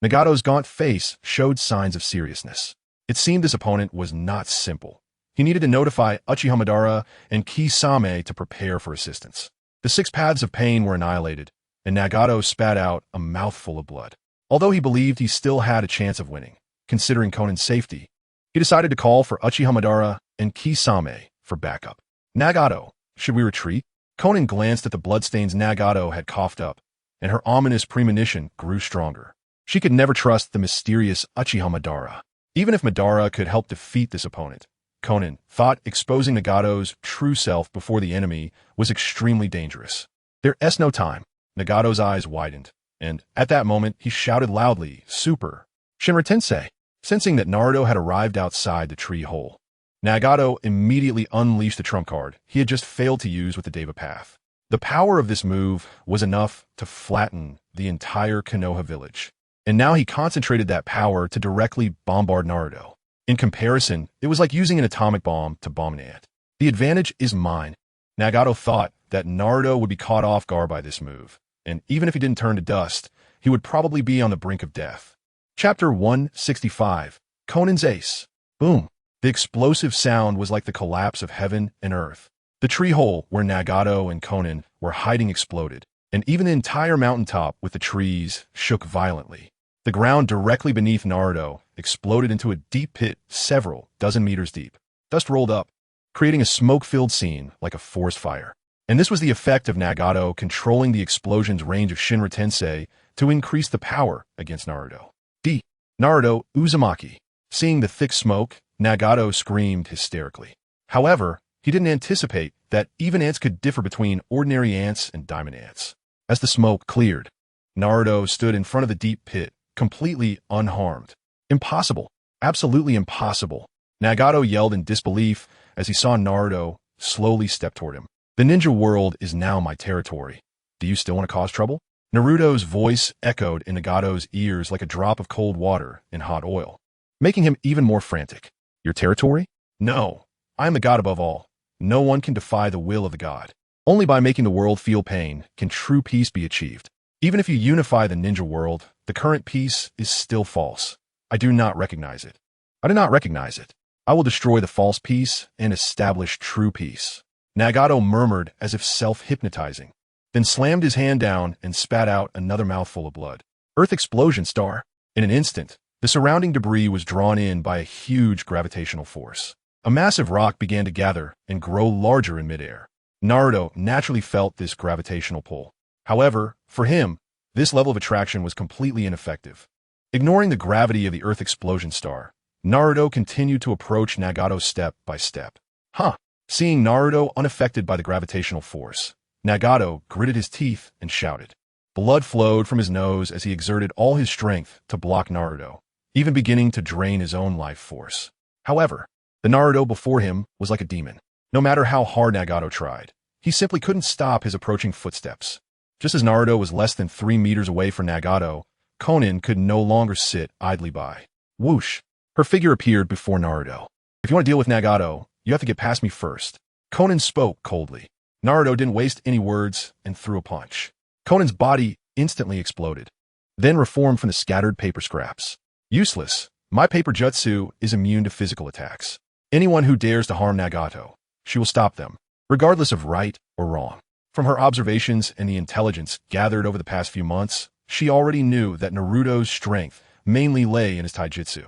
Nagato's gaunt face showed signs of seriousness. It seemed this opponent was not simple. He needed to notify Uchiha Madara and Kisame to prepare for assistance. The 6 paths of pain were annihilated, and Nagato spat out a mouthful of blood. Although he believed he still had a chance of winning, considering Konan's safety, he decided to call for Uchiha Madara and Kisame for backup. Nagato, should we retreat? Konan glanced at the bloodstains Nagato had coughed up, and her ominous premonition grew stronger. She could never trust the mysterious Uchiha Madara. Even if Madara could help defeat this opponent, Konan thought exposing Nagato's true self before the enemy was extremely dangerous. There's no time. Nagato's eyes widened, and at that moment he shouted loudly, "Super! Shinra-tensei!" Sensing that Naruto had arrived outside the tree hole, Nagato immediately unleashed the trump card he had just failed to use with the Deva Path. The power of this move was enough to flatten the entire Konoha village, and now he concentrated that power to directly bombard Naruto. In comparison, it was like using an atomic bomb to bomb an ant. The advantage is mine. Nagato thought that Naruto would be caught off guard by this move, and even if he didn't turn to dust, he would probably be on the brink of death. Chapter 165, Konan's Ace. Boom. The explosive sound was like the collapse of heaven and earth. The tree hole where Nagato and Konan were hiding exploded, and even the entire mountaintop with the trees shook violently. The ground directly beneath Naruto exploded into a deep pit several dozen meters deep. Dust rolled up, creating a smoke-filled scene like a forest fire. And this was the effect of Nagato controlling the explosion's range of Shinra-tensei to increase the power against Naruto. Naruto Uzumaki. Seeing the thick smoke, Nagato screamed hysterically. However, he didn't anticipate that even ants could differ between ordinary ants and diamond ants. As the smoke cleared, Naruto stood in front of the deep pit, completely unharmed. Impossible. Absolutely impossible. Nagato yelled in disbelief as he saw Naruto slowly stepped toward him. The ninja world is now my territory. Do you still want to cause trouble? Naruto's voice echoed in Nagato's ears like a drop of cold water in hot oil, making him even more frantic. Your territory? No. I am the god above all. No one can defy the will of the god. Only by making the world feel pain can true peace be achieved. Even if you unify the ninja world, the current peace is still false. I do not recognize it. I do not recognize it. I will destroy the false peace and establish true peace. Nagato murmured as if self-hypnotizing, then slammed his hand down and spat out another mouthful of blood. Earth explosion star. In an instant, the surrounding debris was drawn in by a huge gravitational force. A massive rock began to gather and grow larger in midair. Naruto naturally felt this gravitational pull. However, for him, this level of attraction was completely ineffective. Ignoring the gravity of the Earth explosion star, Naruto continued to approach Nagato step by step. Seeing Naruto unaffected by the gravitational force, Nagato gritted his teeth and shouted. Blood flowed from his nose as he exerted all his strength to block Naruto, even beginning to drain his own life force. However, the Naruto before him was like a demon. No matter how hard Nagato tried, he simply couldn't stop his approaching footsteps. Just as Naruto was less than 3 meters away from Nagato, Konin could no longer sit idly by. Whoosh! Her figure appeared before Naruto. If you want to deal with Nagato, you have to get past me first. Konin spoke coldly. Naruto didn't waste any words and threw a punch. Konin's body instantly exploded, then reformed from the scattered paper scraps. Useless. My paper jutsu is immune to physical attacks. Anyone who dares to harm Nagato, she will stop them, regardless of right or wrong. From her observations and the intelligence gathered over the past few months, she already knew that Naruto's strength mainly lay in his taijutsu.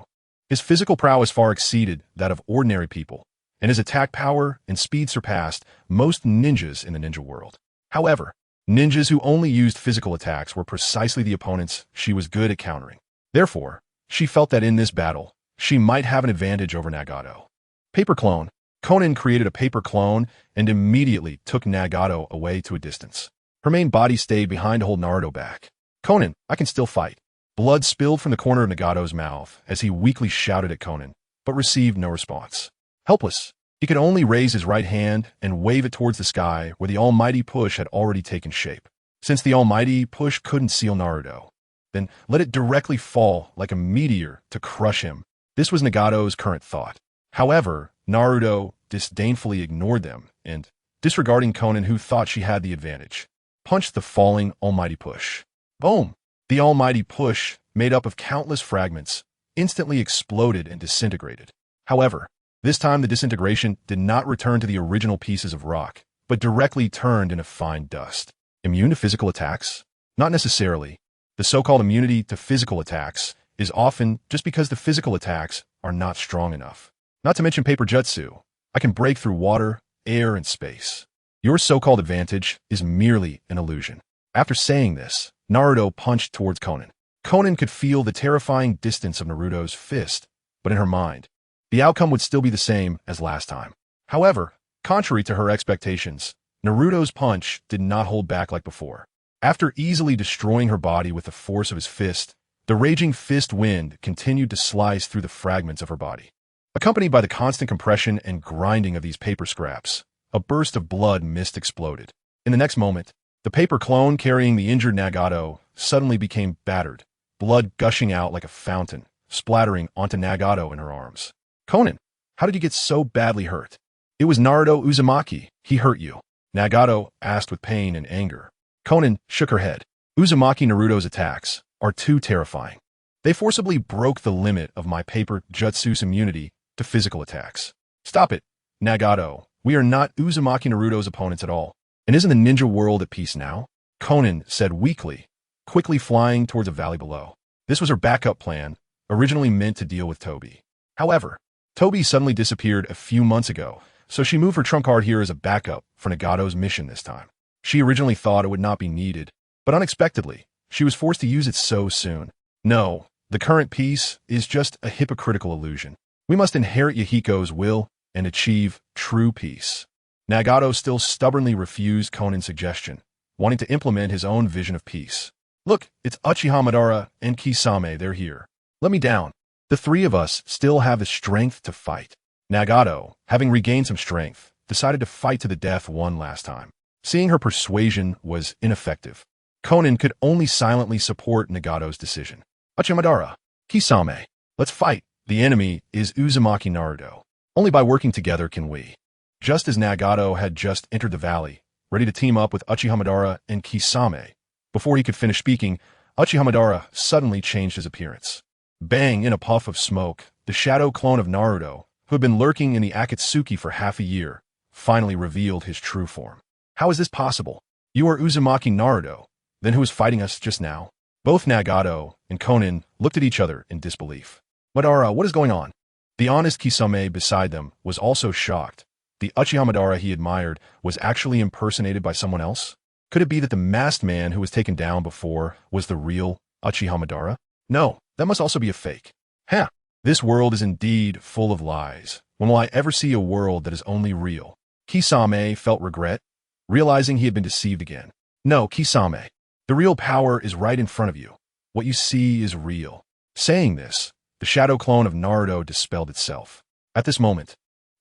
His physical prowess far exceeded that of ordinary people, and his attack power and speed surpassed most ninjas in the ninja world. However, ninjas who only used physical attacks were precisely the opponents she was good at countering. Therefore, she felt that in this battle, she might have an advantage over Nagato. Paper clone. Konin created a paper clone and immediately took Nagato away to a distance. Her main body stayed behind to hold Naruto back. Konin, I can still fight. Blood spilled from the corner of Nagato's mouth as he weakly shouted at Konin, but received no response. Helpless, he could only raise his right hand and wave it towards the sky where the almighty push had already taken shape. Since the almighty push couldn't seal Naruto, then let it directly fall like a meteor to crush him. This was Nagato's current thought. However, Naruto disdainfully ignored them and, disregarding Konin who thought she had the advantage, punched the falling almighty push. Boom! The almighty push, made up of countless fragments, instantly exploded and disintegrated. However, this time the disintegration did not return to the original pieces of rock, but directly turned into fine dust. Immune to physical attacks? Not necessarily. The so-called immunity to physical attacks is often just because the physical attacks are not strong enough. Not to mention paper jutsu. I can break through water, air, and space. Your so-called advantage is merely an illusion. After saying this, Naruto punched towards Konin. Konin could feel the terrifying distance of Naruto's fist, but in her mind, the outcome would still be the same as last time. However, contrary to her expectations, Naruto's punch did not hold back like before. After easily destroying her body with the force of his fist, the raging fist wind continued to slice through the fragments of her body. Accompanied by the constant compression and grinding of these paper scraps, a burst of blood mist exploded. In the next moment, the paper clone carrying the injured Nagato suddenly became battered, blood gushing out like a fountain, splattering onto Nagato in her arms. Konin, how did you get so badly hurt? It was Naruto Uzumaki. He hurt you. Nagato asked with pain and anger. Konin shook her head. Uzumaki Naruto's attacks are too terrifying. They forcibly broke the limit of my paper jutsu's immunity to physical attacks. Stop it, Nagato. We are not Uzumaki Naruto's opponents at all. And isn't the ninja world at peace now? Konin said weakly, quickly flying towards a valley below. This was her backup plan, originally meant to deal with Toby. However, Toby suddenly disappeared a few months ago, so she moved her trump card here as a backup for Nagato's mission this time. She originally thought it would not be needed, but unexpectedly, she was forced to use it so soon. No, the current peace is just a hypocritical illusion. We must inherit Yahiko's will and achieve true peace. Nagato still stubbornly refused Konin's suggestion, wanting to implement his own vision of peace. Look, it's Uchiha Madara and Kisame, they're here. Let me down. The three of us still have the strength to fight. Nagato, having regained some strength, decided to fight to the death one last time. Seeing her persuasion was ineffective, Konan could only silently support Nagato's decision. Achimadara, Kisame, let's fight. The enemy is Uzumaki Naruto. Only by working together can we. Just as Nagato had just entered the valley, ready to team up with Uchihamadara and Kisame, before he could finish speaking, Uchihamadara suddenly changed his appearance. Bang! In a puff of smoke, the shadow clone of Naruto, who had been lurking in the Akatsuki for half a year, finally revealed his true form. How is this possible? You are Uzumaki Naruto, then who was fighting us just now? Both Nagato and Konan looked at each other in disbelief. Madara, what is going on? The honest Kisame beside them was also shocked. The Uchihamadara he admired was actually impersonated by someone else? Could it be that the masked man who was taken down before was the real Uchihamadara? No, that must also be a fake. Huh, this world is indeed full of lies. When will I ever see a world that is only real? Kisame felt regret, realizing he had been deceived again. No, Kisame, the real power is right in front of you. What you see is real. Saying this, the shadow clone of Naruto dispelled itself. At this moment,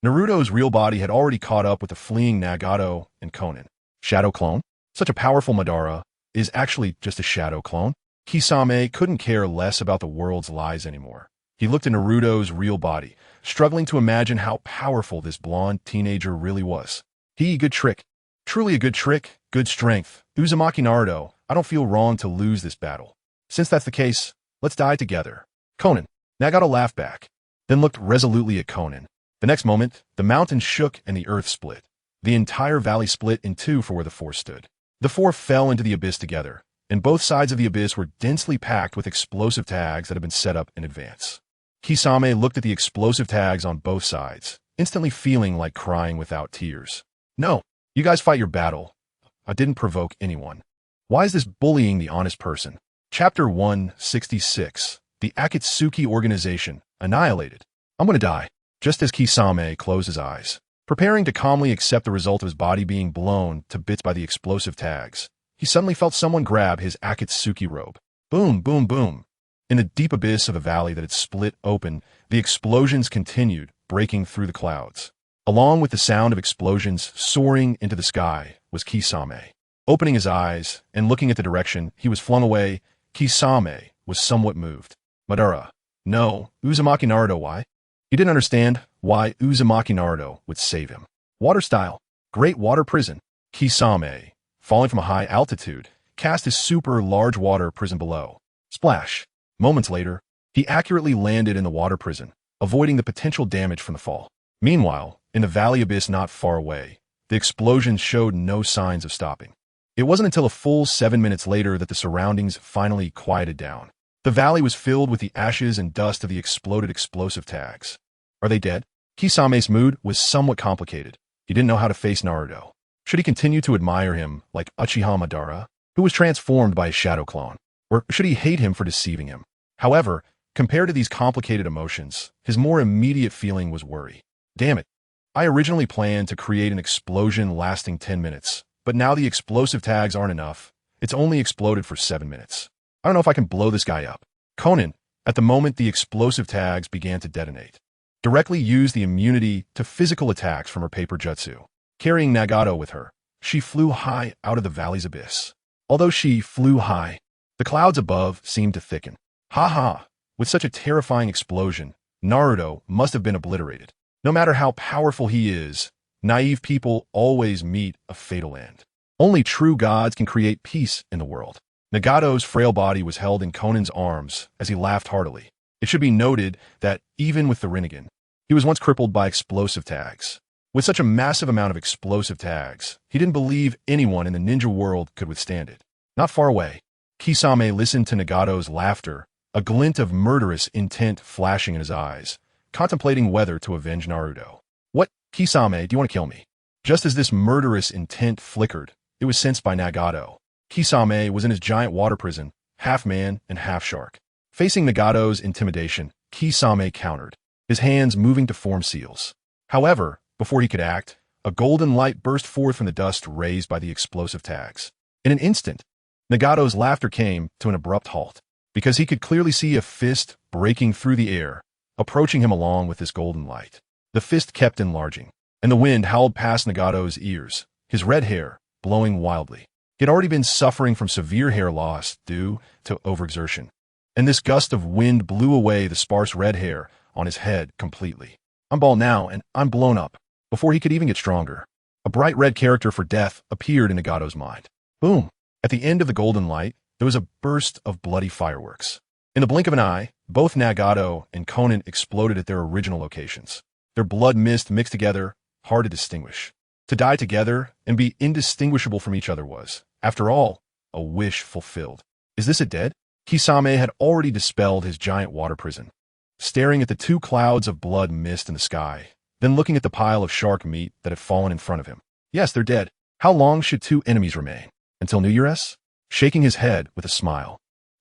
Naruto's real body had already caught up with the fleeing Nagato and Konan. Shadow clone? Such a powerful Madara is actually just a shadow clone? Kisame couldn't care less about the world's lies anymore. He looked at Naruto's real body, struggling to imagine how powerful this blonde teenager really was. Good trick. Truly a good trick, good strength. Uzumaki Naruto, I don't feel wrong to lose this battle. Since that's the case, let's die together. Konan. Nagato laughed back, then looked resolutely at Konan. The next moment, the mountain shook and the earth split. The entire valley split in two for where the four stood. The four fell into the abyss together, and both sides of the abyss were densely packed with explosive tags that had been set up in advance. Kisame looked at the explosive tags on both sides, instantly feeling like crying without tears. No, you guys fight your battle. I didn't provoke anyone. Why is this bullying the honest person? Chapter 166. The Akatsuki organization, annihilated. I'm gonna die. Just as Kisame closed his eyes, preparing to calmly accept the result of his body being blown to bits by the explosive tags, he suddenly felt someone grab his Akatsuki robe. Boom, boom, boom. In the deep abyss of a valley that had split open, the explosions continued, breaking through the clouds. Along with the sound of explosions soaring into the sky was Kisame. Opening his eyes and looking at the direction he was flung away, Kisame was somewhat moved. Madara. No, Uzumaki Naruto, why? He didn't understand why Uzumaki Naruto would save him. Water style. Great water prison. Kisame, falling from a high altitude, cast his super large water prison below. Splash. Moments later, he accurately landed in the water prison, avoiding the potential damage from the fall. Meanwhile, in the valley abyss not far away, the explosions showed no signs of stopping. It wasn't until a full 7 minutes later that the surroundings finally quieted down. The valley was filled with the ashes and dust of the exploded explosive tags. Are they dead? Kisame's mood was somewhat complicated. He didn't know how to face Naruto. Should he continue to admire him like Uchiha Madara, who was transformed by a shadow clone? Or should he hate him for deceiving him? However, compared to these complicated emotions, his more immediate feeling was worry. Damn it. I originally planned to create an explosion lasting 10 minutes, but now the explosive tags aren't enough. It's only exploded for 7 minutes. I don't know if I can blow this guy up. Konan, at the moment the explosive tags began to detonate, directly used the immunity to physical attacks from her paper jutsu. Carrying Nagato with her, she flew high out of the valley's abyss. Although she flew high, the clouds above seemed to thicken. Ha! With such a terrifying explosion, Naruto must have been obliterated. No matter how powerful he is, naive people always meet a fatal end. Only true gods can create peace in the world. Nagato's frail body was held in Konan's arms as he laughed heartily. It should be noted that, even with the Rinnegan, he was once crippled by explosive tags. With such a massive amount of explosive tags, he didn't believe anyone in the ninja world could withstand it. Not far away, Kisame listened to Nagato's laughter, a glint of murderous intent flashing in his eyes, contemplating whether to avenge Naruto. What, Kisame, do you want to kill me? Just as this murderous intent flickered, it was sensed by Nagato. Kisame was in his giant water prison, half man and half shark. Facing Nagato's intimidation, Kisame countered, his hands moving to form seals. However, before he could act, a golden light burst forth from the dust raised by the explosive tags. In an instant, Nagato's laughter came to an abrupt halt, because he could clearly see a fist breaking through the air, approaching him along with this golden light. The fist kept enlarging. and the wind howled past Nagato's ears, his red hair blowing wildly. He had already been suffering from severe hair loss due to overexertion, and this gust of wind blew away the sparse red hair on his head completely. I'm bald now, and I'm blown up. Before he could even get stronger, a bright red character for death appeared in Nagato's mind. Boom! At the end of the golden light, there was a burst of bloody fireworks. In the blink of an eye, both Nagato and Conan exploded at their original locations. Their blood mist mixed together, hard to distinguish. To die together and be indistinguishable from each other was, after all, a wish fulfilled. Is this a dead? Kisame had already dispelled his giant water prison. Staring at the two clouds of blood mist in the sky, then looking at the pile of shark meat that had fallen in front of him. Yes, they're dead. How long should two enemies remain? Until New Year's? Shaking his head with a smile,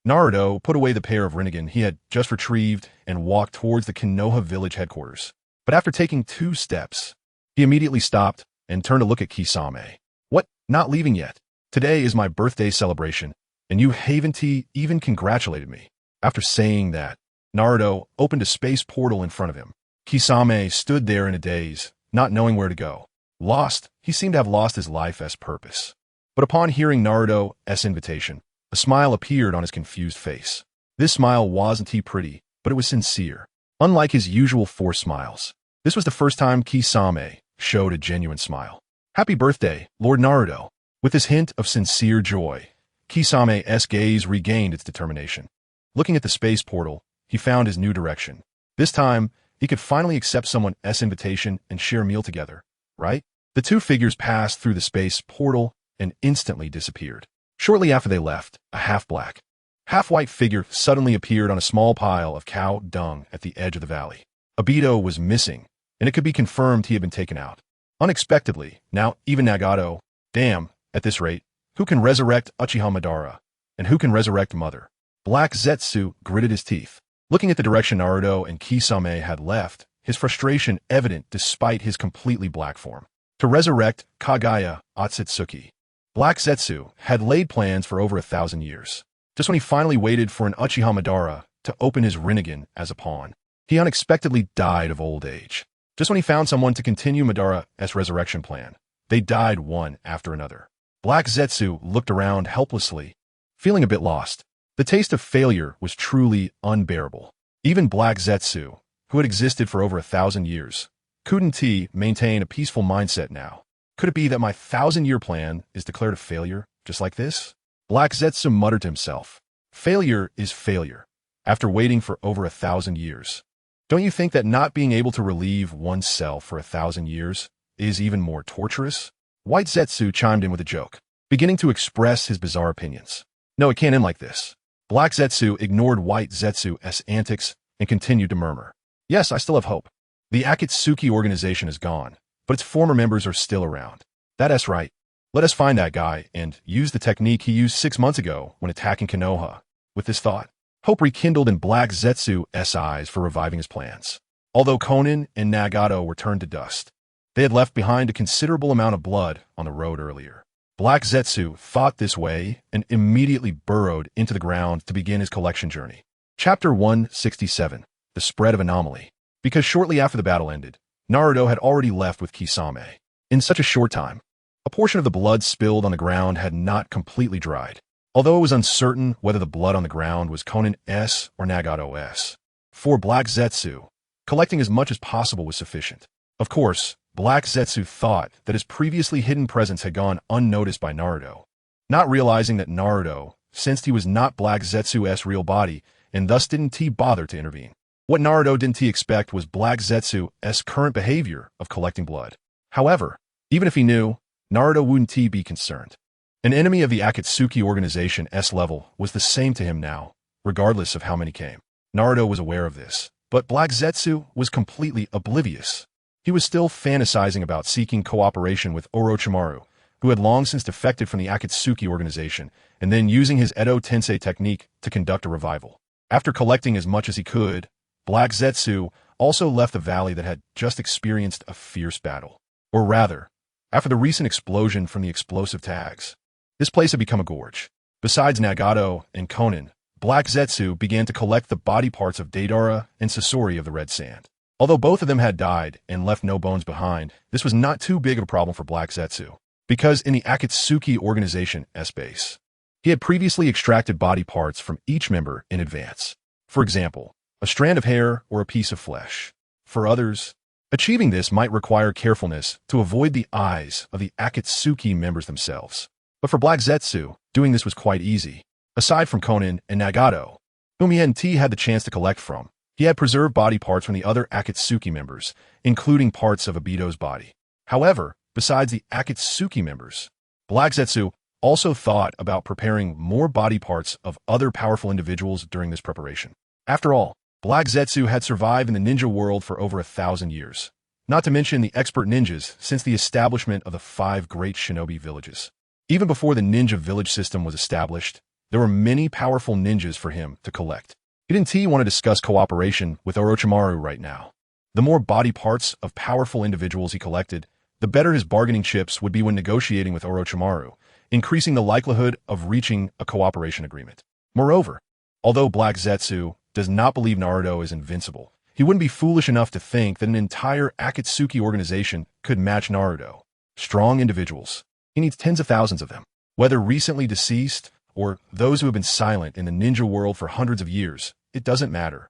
Naruto put away the pair of Rinnegan he had just retrieved and walked towards the Konoha village headquarters. But after taking 2 steps, he immediately stopped and turned to look at Kisame. What? Not leaving yet? Today is my birthday celebration, and you haven't even congratulated me. After saying that, Naruto opened a space portal in front of him. Kisame stood there in a daze, not knowing where to go. Lost, he seemed to have lost his life's purpose. But upon hearing Naruto's invitation, a smile appeared on his confused face. This smile wasn't pretty, but it was sincere. Unlike his usual forced smiles, this was the first time Kisame showed a genuine smile. Happy birthday, Lord Naruto. With this hint of sincere joy, Kisame's gaze regained its determination. Looking at the space portal, he found his new direction. This time, he could finally accept someone's invitation and share a meal together, right? The two figures passed through the space portal and instantly disappeared. Shortly after they left, a half-black, half-white figure suddenly appeared on a small pile of cow dung at the edge of the valley. Obito was missing, and it could be confirmed he had been taken out. Unexpectedly, now even Nagato, damn, at this rate, who can resurrect Uchiha Madara, and who can resurrect Mother? Black Zetsu gritted his teeth. Looking at the direction Naruto and Kisame had left, his frustration evident despite his completely black form. To resurrect Kaguya Akatsuki, Black Zetsu had laid plans for over 1,000 years. Just when he finally waited for an Uchiha Madara to open his Rinnegan as a pawn, he unexpectedly died of old age. Just when he found someone to continue Madara's resurrection plan, they died one after another. Black Zetsu looked around helplessly, feeling a bit lost. The taste of failure was truly unbearable. Even Black Zetsu, who had existed for over 1,000 years, couldn't maintain a peaceful mindset now. Could it be that my 1,000-year plan is declared a failure, just like this? Black Zetsu muttered to himself. Failure is failure, after waiting for over 1,000 years. Don't you think that not being able to relieve oneself for 1,000 years is even more torturous? White Zetsu chimed in with a joke, beginning to express his bizarre opinions. No, it can't end like this. Black Zetsu ignored White Zetsu's antics and continued to murmur. Yes, I still have hope. The Akatsuki organization is gone, but its former members are still around. That's right. Let us find that guy and use the technique he used 6 months ago when attacking Konoha. With this thought, hope rekindled in Black Zetsu's eyes for reviving his plans. Although Conan and Nagato were turned to dust, they had left behind a considerable amount of blood on the road earlier. Black Zetsu thought this way and immediately burrowed into the ground to begin his collection journey. Chapter 167, The Spread of Anomaly. Because shortly after the battle ended, Naruto had already left with Kisame. In such a short time, a portion of the blood spilled on the ground had not completely dried, although it was uncertain whether the blood on the ground was Conan's or Nagato's. For Black Zetsu, collecting as much as possible was sufficient. Of course, Black Zetsu thought that his previously hidden presence had gone unnoticed by Naruto, not realizing that Naruto sensed he was not Black Zetsu's real body and thus didn't bother to intervene. What Naruto didn't expect was Black Zetsu's current behavior of collecting blood. However, even if he knew, Naruto wouldn't be concerned. An enemy of the Akatsuki organization's level was the same to him now, regardless of how many came. Naruto was aware of this, but Black Zetsu was completely oblivious. He was still fantasizing about seeking cooperation with Orochimaru, who had long since defected from the Akatsuki organization, and then using his Edo Tensei technique to conduct a revival. After collecting as much as he could, Black Zetsu also left the valley that had just experienced a fierce battle. Or rather, after the recent explosion from the explosive tags, this place had become a gorge. Besides Nagato and Conan, Black Zetsu began to collect the body parts of Deidara and Sasori of the Red Sand. Although both of them had died and left no bones behind, this was not too big of a problem for Black Zetsu, because in the Akatsuki organization S-base, he had previously extracted body parts from each member in advance. For example, a strand of hair or a piece of flesh. For others, achieving this might require carefulness to avoid the eyes of the Akatsuki members themselves. But for Black Zetsu, doing this was quite easy. Aside from Konin and Nagato, whom he hadn't had the chance to collect from, he had preserved body parts from the other Akatsuki members, including parts of Obito's body. However, besides the Akatsuki members, Black Zetsu also thought about preparing more body parts of other powerful individuals during this preparation. After all, Black Zetsu had survived in the ninja world for over 1,000 years, not to mention the expert ninjas since the establishment of the 5 great shinobi villages. Even before the ninja village system was established, there were many powerful ninjas for him to collect. He didn't want to discuss cooperation with Orochimaru right now. The more body parts of powerful individuals he collected, the better his bargaining chips would be when negotiating with Orochimaru, increasing the likelihood of reaching a cooperation agreement. Moreover, although Black Zetsu does not believe Naruto is invincible, he wouldn't be foolish enough to think that an entire Akatsuki organization could match Naruto. Strong individuals. He needs tens of thousands of them. Whether recently deceased or those who have been silent in the ninja world for hundreds of years, it doesn't matter.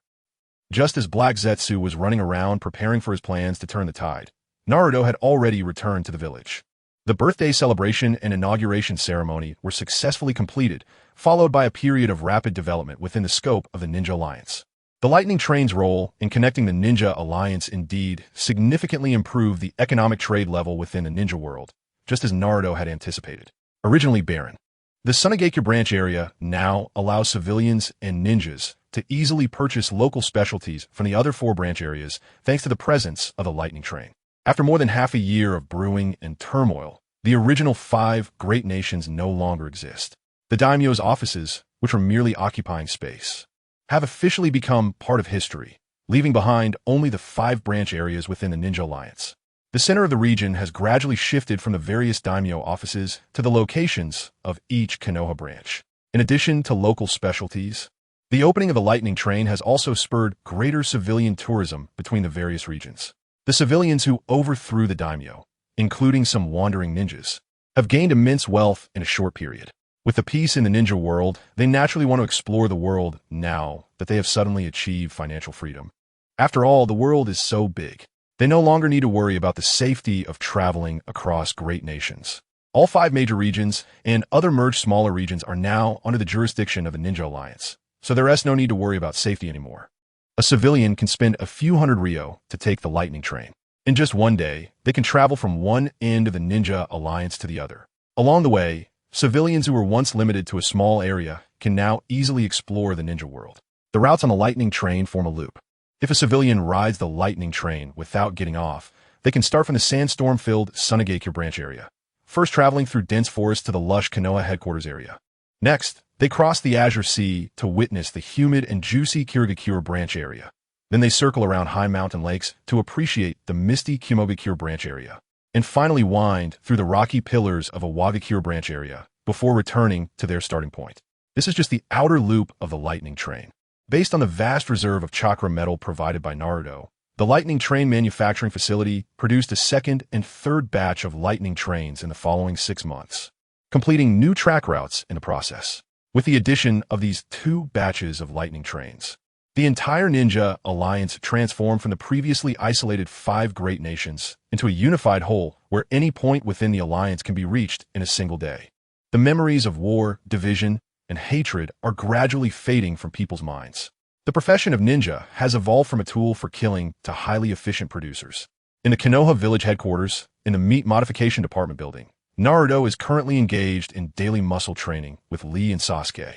Just as Black Zetsu was running around preparing for his plans to turn the tide, Naruto had already returned to the village. The birthday celebration and inauguration ceremony were successfully completed, followed by a period of rapid development within the scope of the Ninja Alliance. The Lightning Train's role in connecting the Ninja Alliance indeed significantly improved the economic trade level within the ninja world, just as Naruto had anticipated. Originally barren, the Sunagakure branch area now allows civilians and ninjas to easily purchase local specialties from the other 4 branch areas thanks to the presence of the Lightning Train. After more than half a year of brewing and turmoil, the original 5 great nations no longer exist. The daimyo's offices, which were merely occupying space, have officially become part of history, leaving behind only the 5 branch areas within the Ninja Alliance. The center of the region has gradually shifted from the various daimyo offices to the locations of each Konoha branch. In addition to local specialties, the opening of the Lightning Train has also spurred greater civilian tourism between the various regions. The civilians who overthrew the daimyo, including some wandering ninjas, have gained immense wealth in a short period. With the peace in the ninja world, they naturally want to explore the world now that they have suddenly achieved financial freedom. After all, the world is so big. They no longer need to worry about the safety of traveling across great nations. All 5 major regions and other merged smaller regions are now under the jurisdiction of the Ninja Alliance, so there is no need to worry about safety anymore. A civilian can spend a few hundred ryo to take the Lightning Train. In just one day, they can travel from one end of the Ninja Alliance to the other. Along the way, civilians who were once limited to a small area can now easily explore the ninja world. The routes on the Lightning Train form a loop. If a civilian rides the Lightning Train without getting off, they can start from the sandstorm-filled Sunagakure branch area, first traveling through dense forest to the lush Konoha headquarters area. Next, they cross the Azure Sea to witness the humid and juicy Kirigakure branch area. Then they circle around high mountain lakes to appreciate the misty Kumogakure branch area, and finally wind through the rocky pillars of a Wagakure branch area before returning to their starting point. This is just the outer loop of the Lightning Train. Based on the vast reserve of chakra metal provided by Naruto, the Lightning Train manufacturing facility produced a second and third batch of Lightning Trains in the following 6 months, completing new track routes in the process. With the addition of these 2 batches of Lightning Trains, the entire Ninja Alliance transformed from the previously isolated 5 great nations into a unified whole where any point within the alliance can be reached in a single day. The memories of war, division, and hatred are gradually fading from people's minds. The profession of ninja has evolved from a tool for killing to highly efficient producers. In the Konoha village headquarters, in the meat modification department building, Naruto is currently engaged in daily muscle training with Lee and Sasuke.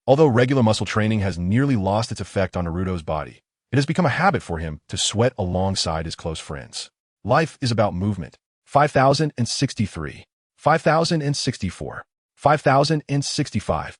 Although regular muscle training has nearly lost its effect on Naruto's body, it has become a habit for him to sweat alongside his close friends. Life is about movement. 5063, 5064, 5065.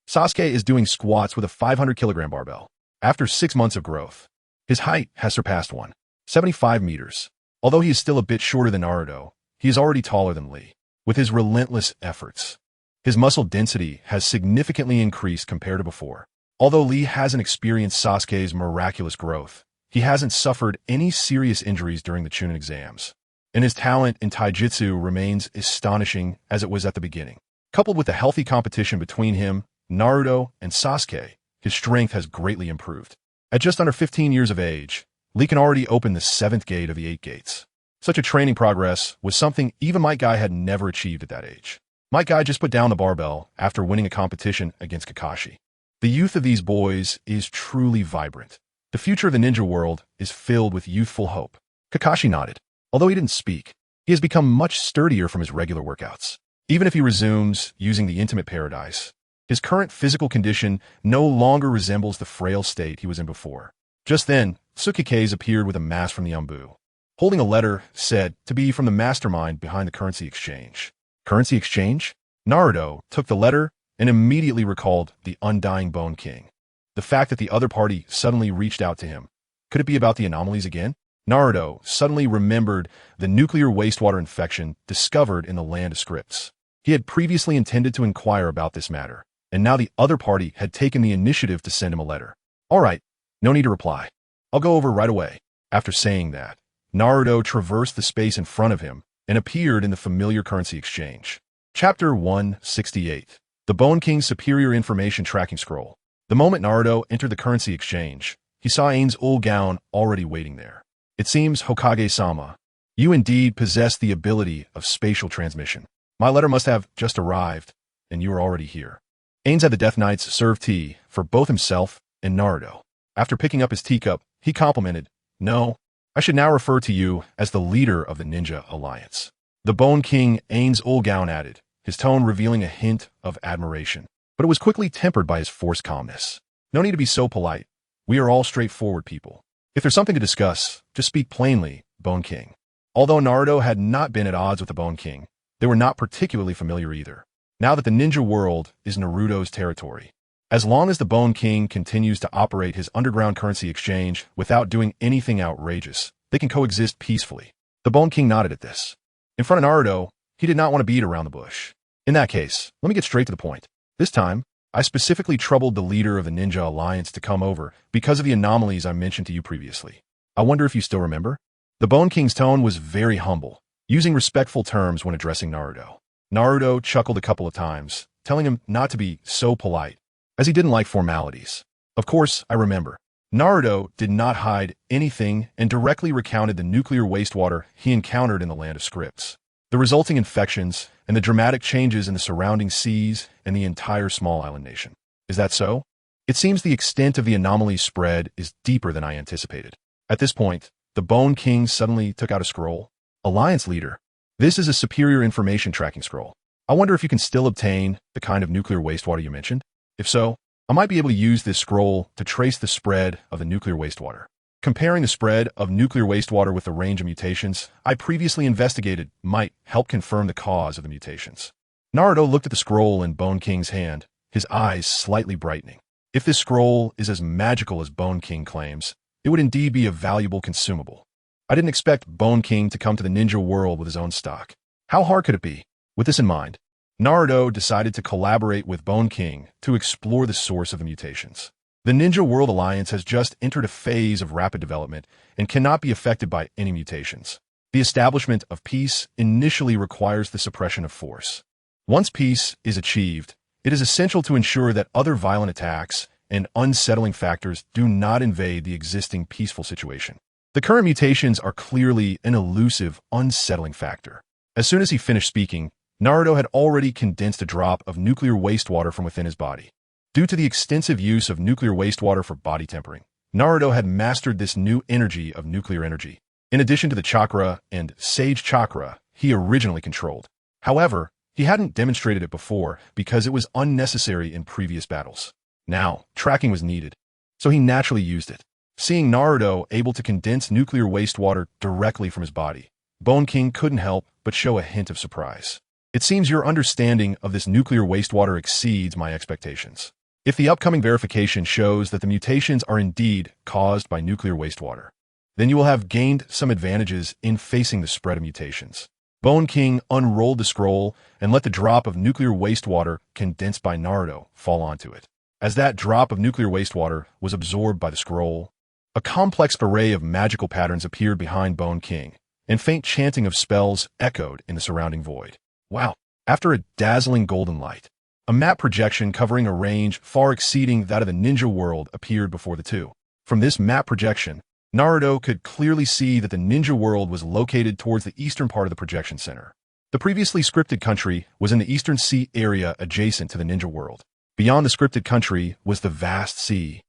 Sasuke is doing squats with a 500-kilogram barbell. After 6 months of growth, his height has surpassed 175 meters. Although he is still a bit shorter than Naruto, he is already taller than Lee. With his relentless efforts, his muscle density has significantly increased compared to before. Although Lee hasn't experienced Sasuke's miraculous growth, he hasn't suffered any serious injuries during the Chunin Exams, and his talent in taijutsu remains astonishing as it was at the beginning. Coupled with the healthy competition between him, Naruto, and Sasuke, his strength has greatly improved. At just under 15 years of age, Lee can already open the 7th gate of the 8 gates. Such a training progress was something even Might Guy had never achieved at that age. Might Guy just put down the barbell after winning a competition against Kakashi. The youth of these boys is truly vibrant. The future of the ninja world is filled with youthful hope. Kakashi nodded. Although he didn't speak, he has become much sturdier from his regular workouts. Even if he resumes using the Intimate Paradise, his current physical condition no longer resembles the frail state he was in before. Just then, Sasuke appeared with a mask from the Umbu, holding a letter said to be from the mastermind behind the currency exchange. Currency exchange? Naruto took the letter and immediately recalled the Undying Bone King. The fact that the other party suddenly reached out to him. Could it be about the anomalies again? Naruto suddenly remembered the nuclear wastewater infection discovered in the land of scripts. He had previously intended to inquire about this matter, and now the other party had taken the initiative to send him a letter. All right, no need to reply. I'll go over right away. After saying that, Naruto traversed the space in front of him and appeared in the familiar currency exchange. Chapter 168. The Bone King's Superior Information Tracking Scroll. The moment Naruto entered the currency exchange, he saw Ain's old gown already waiting there. It seems, Hokage-sama, you indeed possess the ability of spatial transmission. My letter must have just arrived, and you are already here. Ain's had the Death Knights serve tea for both himself and Naruto. After picking up his teacup, he complimented, "No, I should now refer to you as the leader of the Ninja Alliance." The Bone King Ain's old gown added, his tone revealing a hint of admiration. But it was quickly tempered by his forced calmness. No need to be so polite. We are all straightforward people. If there's something to discuss, just speak plainly, Bone King. Although Naruto had not been at odds with the Bone King, they were not particularly familiar either. Now that the ninja world is Naruto's territory, as long as the Bone King continues to operate his underground currency exchange without doing anything outrageous, they can coexist peacefully. The Bone King nodded at this. In front of Naruto, he did not want to beat around the bush. In that case, let me get straight to the point. This time, I specifically troubled the leader of the Ninja Alliance to come over because of the anomalies I mentioned to you previously. I wonder if you still remember? The Bone King's tone was very humble, using respectful terms when addressing Naruto. Naruto chuckled a couple of times, telling him not to be so polite, as he didn't like formalities. Of course, I remember. Naruto did not hide anything and directly recounted the nuclear wastewater he encountered in the land of scripts, the resulting infections, and the dramatic changes in the surrounding seas and the entire small island nation. Is that so? It seems the extent of the anomaly's spread is deeper than I anticipated. At this point, the Bone King suddenly took out a scroll. Alliance Leader. This is a superior information tracking scroll. I wonder if you can still obtain the kind of nuclear wastewater you mentioned. If so, I might be able to use this scroll to trace the spread of the nuclear wastewater. Comparing the spread of nuclear wastewater with the range of mutations I previously investigated might help confirm the cause of the mutations. Naruto looked at the scroll in Bone King's hand, his eyes slightly brightening. If this scroll is as magical as Bone King claims, it would indeed be a valuable consumable. I didn't expect Bone King to come to the ninja world with his own stock. How hard could it be? With this in mind, Naruto decided to collaborate with Bone King to explore the source of the mutations. The Ninja World Alliance has just entered a phase of rapid development and cannot be affected by any mutations. The establishment of peace initially requires the suppression of force. Once peace is achieved, it is essential to ensure that other violent attacks and unsettling factors do not invade the existing peaceful situation. The current mutations are clearly an elusive, unsettling factor. As soon as he finished speaking, Naruto had already condensed a drop of nuclear wastewater from within his body. Due to the extensive use of nuclear wastewater for body tempering, Naruto had mastered this new energy of nuclear energy, in addition to the chakra and sage chakra he originally controlled. However, he hadn't demonstrated it before because it was unnecessary in previous battles. Now, tracking was needed, so he naturally used it. Seeing Naruto able to condense nuclear wastewater directly from his body, Bone King couldn't help but show a hint of surprise. It seems your understanding of this nuclear wastewater exceeds my expectations. If the upcoming verification shows that the mutations are indeed caused by nuclear wastewater, then you will have gained some advantages in facing the spread of mutations. Bone King unrolled the scroll and let the drop of nuclear wastewater condensed by Naruto fall onto it. As that drop of nuclear wastewater was absorbed by the scroll, A complex array of magical patterns appeared behind Bone King, and faint chanting of spells echoed in the surrounding void. Wow! After a dazzling golden light, a map projection covering a range far exceeding that of the ninja world appeared before the two. From this map projection, Naruto could clearly see that the ninja world was located towards the eastern part of the projection center. The previously scripted country was in the eastern sea area adjacent to the ninja world. Beyond the scripted country was the vast sea,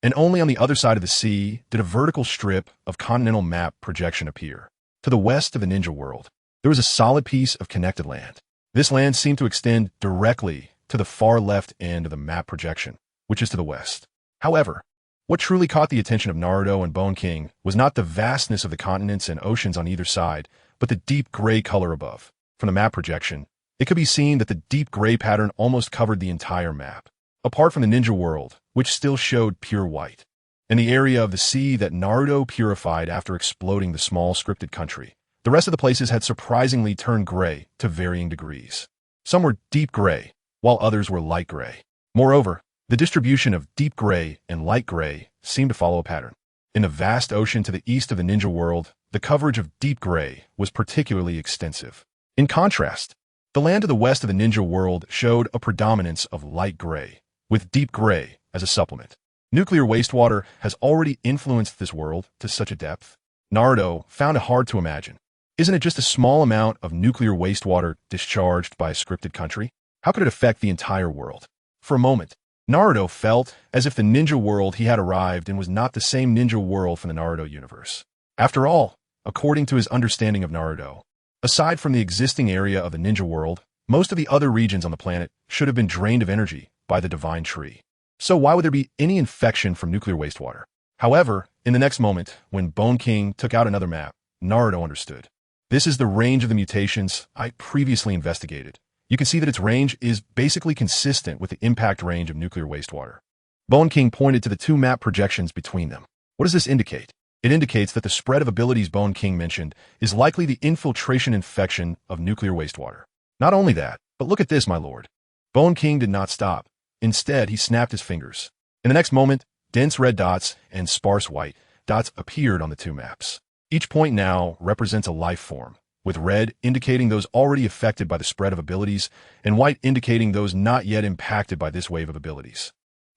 and only on the other side of the sea did a vertical strip of continental map projection appear. To the west of the ninja world, there was a solid piece of connected land. This land seemed to extend directly to the far left end of the map projection, which is to the west. However, what truly caught the attention of Naruto and Bone King was not the vastness of the continents and oceans on either side, but the deep gray color above. From the map projection, it could be seen that the deep gray pattern almost covered the entire map, apart from the ninja world, which still showed pure white. In the area of the sea that Naruto purified after exploding the small scripted country, the rest of the places had surprisingly turned gray to varying degrees. Some were deep gray, while others were light gray. Moreover, the distribution of deep gray and light gray seemed to follow a pattern. In the vast ocean to the east of the ninja world, the coverage of deep gray was particularly extensive. In contrast, the land to the west of the ninja world showed a predominance of light gray, with deep gray as a supplement. Nuclear wastewater has already influenced this world to such a depth. Naruto found it hard to imagine. Isn't it just a small amount of nuclear wastewater discharged by a scripted country? How could it affect the entire world? For a moment, Naruto felt as if the ninja world he had arrived in was not the same ninja world from the Naruto universe. After all, according to his understanding of Naruto, aside from the existing area of the ninja world, most of the other regions on the planet should have been drained of energy by the divine tree. So why would there be any infection from nuclear wastewater? However, in the next moment, when Bone King took out another map, Naruto understood. This is the range of the mutations I previously investigated. You can see that its range is basically consistent with the impact range of nuclear wastewater. Bone King pointed to the two map projections between them. What does this indicate? It indicates that the spread of abilities Bone King mentioned is likely the infiltration infection of nuclear wastewater. Not only that, but look at this, my lord. Bone King did not stop. Instead, he snapped his fingers. In the next moment, dense red dots and sparse white dots appeared on the two maps. Each point now represents a life form, with red indicating those already affected by the spread of abilities and white indicating those not yet impacted by this wave of abilities.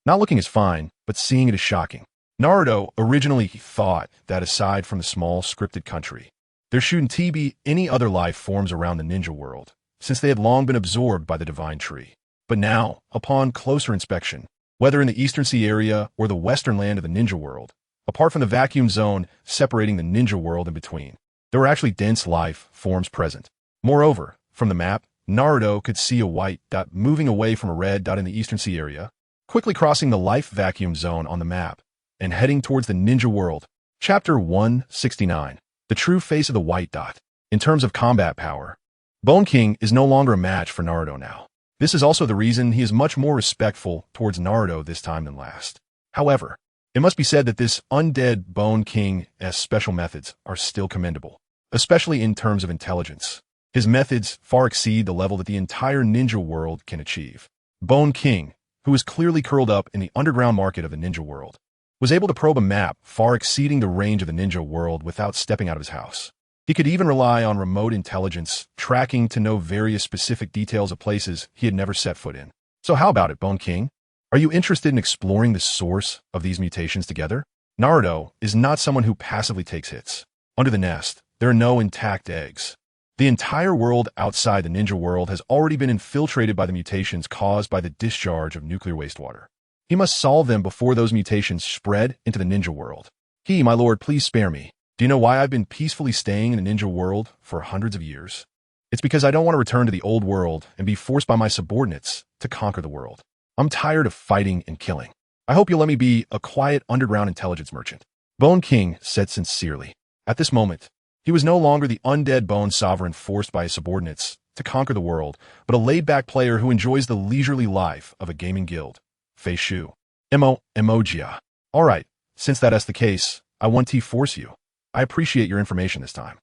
Not looking is fine, but seeing it is shocking. Naruto originally thought that aside from the small scripted country, there shouldn't be any other life forms around the ninja world, since they had long been absorbed by the divine tree. But now, upon closer inspection, whether in the eastern sea area or the western land of the ninja world, apart from the vacuum zone separating the ninja world in between, there were actually dense life forms present. Moreover, from the map, Naruto could see a white dot moving away from a red dot in the eastern sea area, quickly crossing the life vacuum zone on the map, and heading towards the ninja world. Chapter 169. The True Face of the White Dot. In terms of combat power, Bone King is no longer a match for Naruto now. This is also the reason he is much more respectful towards Naruto this time than last. However, it must be said that this undead Bone King's special methods are still commendable, especially in terms of intelligence. His methods far exceed the level that the entire ninja world can achieve. Bone King, who is clearly curled up in the underground market of the ninja world, was able to probe a map far exceeding the range of the ninja world without stepping out of his house. He could even rely on remote intelligence tracking to know various specific details of places he had never set foot in. So how about it, Bone King? Are you interested in exploring the source of these mutations together? Naruto is not someone who passively takes hits. Under the nest, there are no intact eggs. The entire world outside the ninja world has already been infiltrated by the mutations caused by the discharge of nuclear wastewater. He must solve them before those mutations spread into the ninja world. My lord, please spare me. Do you know why I've been peacefully staying in the ninja world for hundreds of years? It's because I don't want to return to the old world and be forced by my subordinates to conquer the world. I'm tired of fighting and killing. I hope you'll let me be a quiet underground intelligence merchant. Bone King said sincerely. At this moment, he was no longer the undead bone sovereign forced by his subordinates to conquer the world, but a laid-back player who enjoys the leisurely life of a gaming guild. Face Shu. Emoji. Alright, since that is the case, I won't force you. I appreciate your information this time.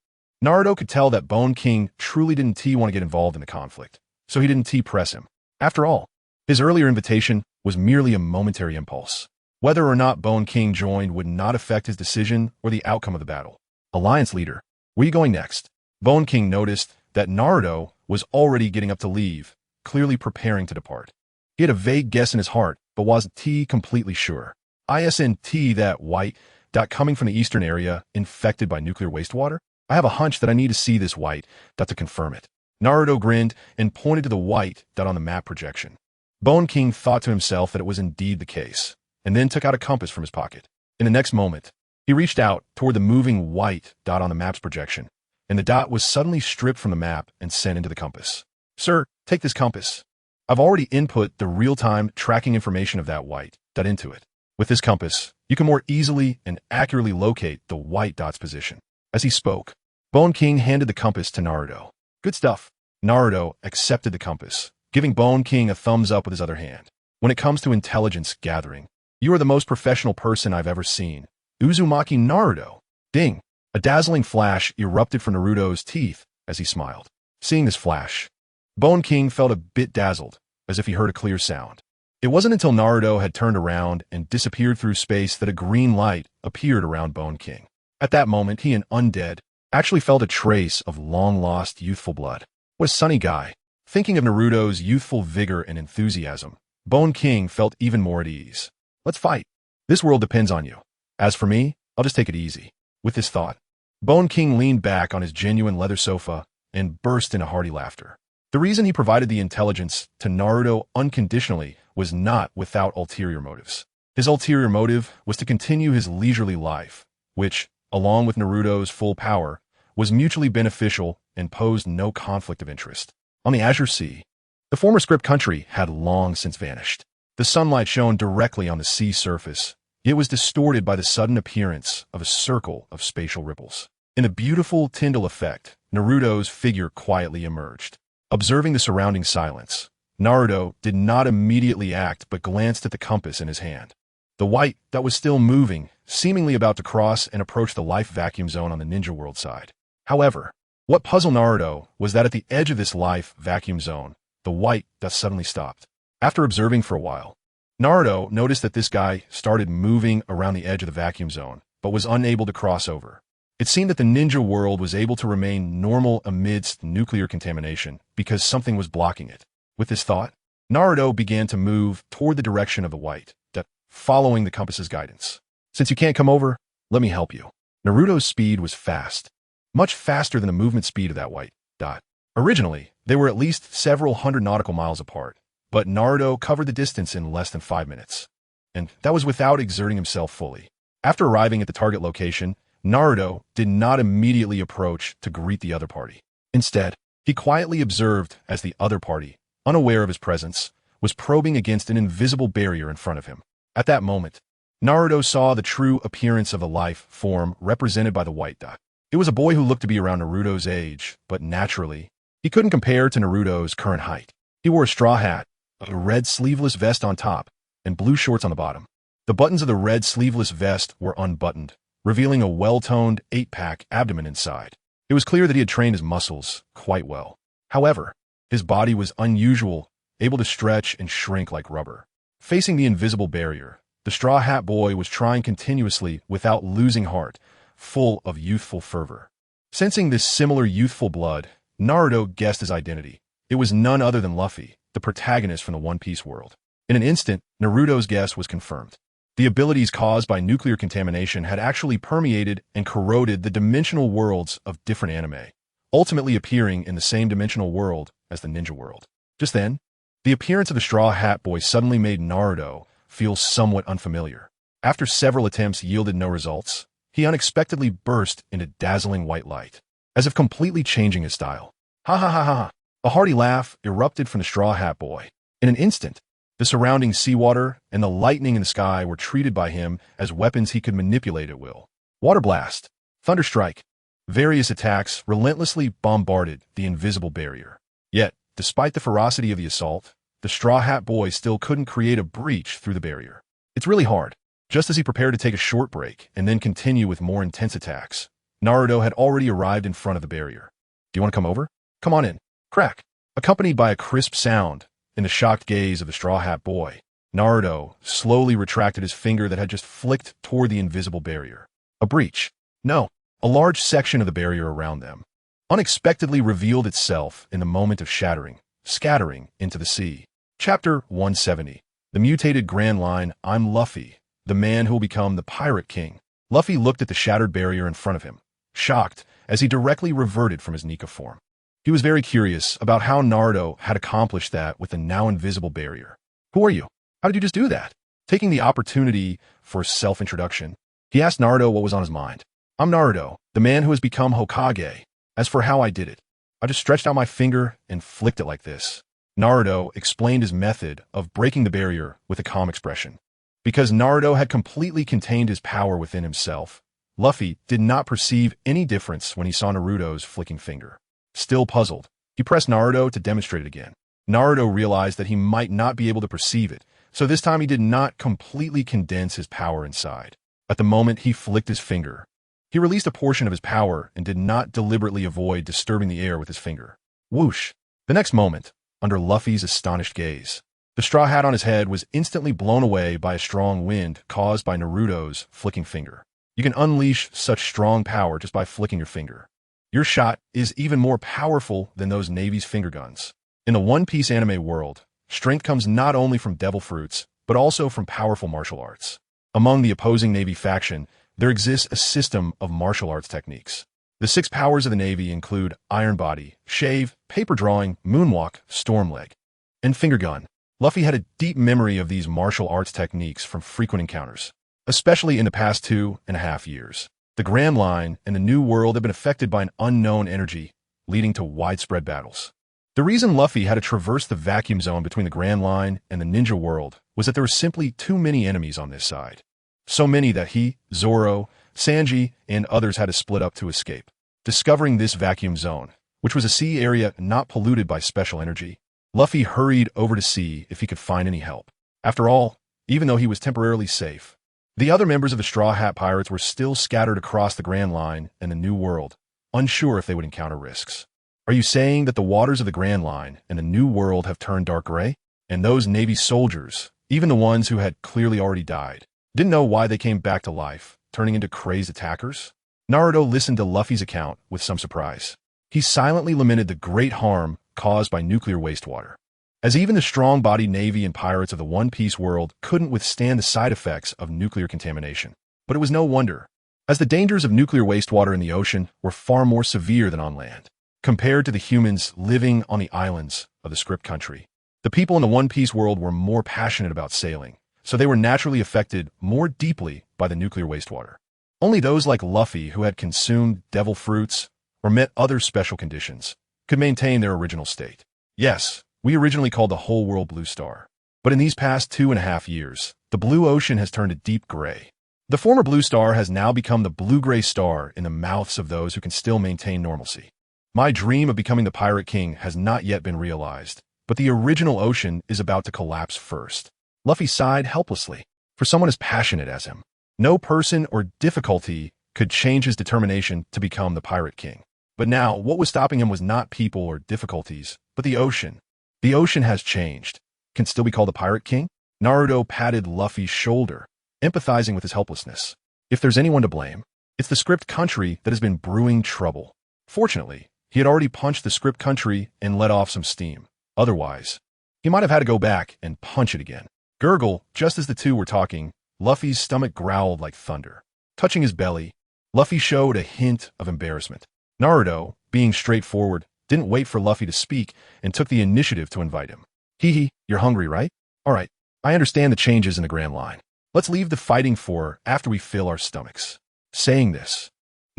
Naruto could tell that Bone King truly didn't want to get involved in the conflict, so he didn't press him. After all, his earlier invitation was merely a momentary impulse. Whether or not Bone King joined would not affect his decision or the outcome of the battle. Alliance leader, where are you going next? Bone King noticed that Naruto was already getting up to leave, clearly preparing to depart. He had a vague guess in his heart, but wasn't completely sure. Isn't that white dot coming from the eastern area infected by nuclear wastewater? I have a hunch that I need to see this white dot to confirm it. Naruto grinned and pointed to the white dot on the map projection. Bone King thought to himself that it was indeed the case, and then took out a compass from his pocket. In the next moment, he reached out toward the moving white dot on the map's projection, and the dot was suddenly stripped from the map and sent into the compass. Sir, take this compass. I've already input the real-time tracking information of that white dot into it. With this compass, you can more easily and accurately locate the white dot's position. As he spoke, Bone King handed the compass to Naruto. Good stuff. Naruto accepted the compass, giving Bone King a thumbs up with his other hand. When it comes to intelligence gathering, you are the most professional person I've ever seen. Uzumaki Naruto. Ding! A dazzling flash erupted from Naruto's teeth as he smiled. Seeing this flash, Bone King felt a bit dazzled, as if he heard a clear sound. It wasn't until Naruto had turned around and disappeared through space that a green light appeared around Bone King. At that moment, he and Undead actually felt a trace of long-lost youthful blood. What a sunny guy. Thinking of Naruto's youthful vigor and enthusiasm, Bone King felt even more at ease. Let's fight. This world depends on you. As for me, I'll just take it easy. With this thought, Bone King leaned back on his genuine leather sofa and burst into hearty laughter. The reason he provided the intelligence to Naruto unconditionally was not without ulterior motives. His ulterior motive was to continue his leisurely life, which, along with Naruto's full power, was mutually beneficial and posed no conflict of interest. On the Azure Sea, the former script country had long since vanished. The sunlight shone directly on the sea surface. It was distorted by the sudden appearance of a circle of spatial ripples. In the beautiful Tyndall effect, Naruto's figure quietly emerged. Observing the surrounding silence, Naruto did not immediately act but glanced at the compass in his hand. The white that was still moving, seemingly about to cross and approach the life vacuum zone on the ninja world side. However, what puzzled Naruto was that at the edge of this life vacuum zone, the white that suddenly stopped. After observing for a while, Naruto noticed that this guy started moving around the edge of the vacuum zone, but was unable to cross over. It seemed that the ninja world was able to remain normal amidst nuclear contamination because something was blocking it. With this thought, Naruto began to move toward the direction of the white dot, following the compass's guidance. Since you can't come over, let me help you. Naruto's speed was fast, much faster than the movement speed of that white dot. Originally, they were at least several hundred nautical miles apart, but Naruto covered the distance in less than 5 minutes. And that was without exerting himself fully. After arriving at the target location, Naruto did not immediately approach to greet the other party. Instead, he quietly observed as the other party, unaware of his presence, was probing against an invisible barrier in front of him. At that moment, Naruto saw the true appearance of the life form represented by the white dot. It was a boy who looked to be around Naruto's age, but naturally, he couldn't compare to Naruto's current height. He wore a straw hat, a red sleeveless vest on top, and blue shorts on the bottom. The buttons of the red sleeveless vest were unbuttoned, revealing a well-toned 8-pack abdomen inside. It was clear that he had trained his muscles quite well. However, his body was unusual, able to stretch and shrink like rubber. Facing the invisible barrier, the Straw Hat Boy was trying continuously without losing heart, full of youthful fervor. Sensing this similar youthful blood, Naruto guessed his identity. It was none other than Luffy, the protagonist from the One Piece world. In an instant, Naruto's guess was confirmed. The abilities caused by nuclear contamination had actually permeated and corroded the dimensional worlds of different anime, ultimately appearing in the same dimensional world as the ninja world. Just then, the appearance of the Straw Hat Boy suddenly made Naruto feel somewhat unfamiliar. After several attempts yielded no results, he unexpectedly burst into dazzling white light, as if completely changing his style. Ha ha ha ha! A hearty laugh erupted from the Straw Hat Boy. In an instant, the surrounding seawater and the lightning in the sky were treated by him as weapons he could manipulate at will. Water Blast, Thunder Strike, various attacks relentlessly bombarded the invisible barrier. Yet, despite the ferocity of the assault, the Straw Hat Boy still couldn't create a breach through the barrier. It's really hard. Just as he prepared to take a short break and then continue with more intense attacks, Naruto had already arrived in front of the barrier. Do you want to come over? Come on in. Crack. Accompanied by a crisp sound, in the shocked gaze of the Straw Hat Boy, Naruto slowly retracted his finger that had just flicked toward the invisible barrier. A breach. No, a large section of the barrier around them unexpectedly revealed itself in the moment of shattering, scattering into the sea. Chapter 170. The mutated grand line, I'm Luffy, the man who will become the Pirate King. Luffy looked at the shattered barrier in front of him, shocked as he directly reverted from his Nika form. He was very curious about how Naruto had accomplished that with the now invisible barrier. Who are you? How did you just do that? Taking the opportunity for self-introduction, he asked Naruto what was on his mind. I'm Naruto, the man who has become Hokage. As for how I did it, I just stretched out my finger and flicked it like this. Naruto explained his method of breaking the barrier with a calm expression. Because Naruto had completely contained his power within himself, Luffy did not perceive any difference when he saw Naruto's flicking finger. Still puzzled, he pressed Naruto to demonstrate it again. Naruto realized that he might not be able to perceive it, so this time he did not completely condense his power inside. At the moment he flicked his finger, he released a portion of his power and did not deliberately avoid disturbing the air with his finger. Whoosh! The next moment, under Luffy's astonished gaze, the straw hat on his head was instantly blown away by a strong wind caused by Naruto's flicking finger. You can unleash such strong power just by flicking your finger. Your shot is even more powerful than those Navy's finger guns. In the One Piece anime world, strength comes not only from devil fruits, but also from powerful martial arts. Among the opposing Navy faction, there exists a system of martial arts techniques. The 6 powers of the Navy include Iron Body, Shave, Paper Drawing, Moonwalk, Storm Leg, and Finger Gun. Luffy had a deep memory of these martial arts techniques from frequent encounters, especially in the past 2.5 years. The Grand Line and the New World have been affected by an unknown energy, leading to widespread battles. The reason Luffy had to traverse the vacuum zone between the Grand Line and the Ninja World was that there were simply too many enemies on this side. So many that he, Zoro, Sanji, and others had to split up to escape. Discovering this vacuum zone, which was a sea area not polluted by special energy, Luffy hurried over to see if he could find any help. After all, even though he was temporarily safe, the other members of the Straw Hat Pirates were still scattered across the Grand Line and the New World, unsure if they would encounter risks. Are you saying that the waters of the Grand Line and the New World have turned dark gray? And those Navy soldiers, even the ones who had clearly already died, didn't know why they came back to life, turning into crazed attackers? Naruto listened to Luffy's account with some surprise. He silently lamented the great harm caused by nuclear wastewater, as even the strong-bodied Navy and pirates of the One Piece world couldn't withstand the side effects of nuclear contamination. But it was no wonder, as the dangers of nuclear wastewater in the ocean were far more severe than on land. Compared to the humans living on the islands of the script country, the people in the One Piece world were more passionate about sailing, so they were naturally affected more deeply by the nuclear wastewater. Only those like Luffy who had consumed devil fruits or met other special conditions could maintain their original state. Yes, we originally called the whole world Blue Star, but in these past 2.5 years, the blue ocean has turned a deep gray. The former Blue Star has now become the blue-gray star in the mouths of those who can still maintain normalcy. My dream of becoming the Pirate King has not yet been realized, but the original ocean is about to collapse first. Luffy sighed helplessly. For someone as passionate as him, no person or difficulty could change his determination to become the Pirate King. But now, what was stopping him was not people or difficulties, but the ocean. The ocean has changed. Can still be called the Pirate King? Naruto patted Luffy's shoulder, empathizing with his helplessness. If there's anyone to blame, it's the script country that has been brewing trouble. Fortunately, he had already punched the script country and let off some steam. Otherwise, he might have had to go back and punch it again. Gurgle, just as the two were talking, Luffy's stomach growled like thunder. Touching his belly, Luffy showed a hint of embarrassment. Naruto, being straightforward, didn't wait for Luffy to speak and took the initiative to invite him. Hehe, you're hungry, right? All right, I understand the changes in the Grand Line. Let's leave the fighting for after we fill our stomachs. Saying this,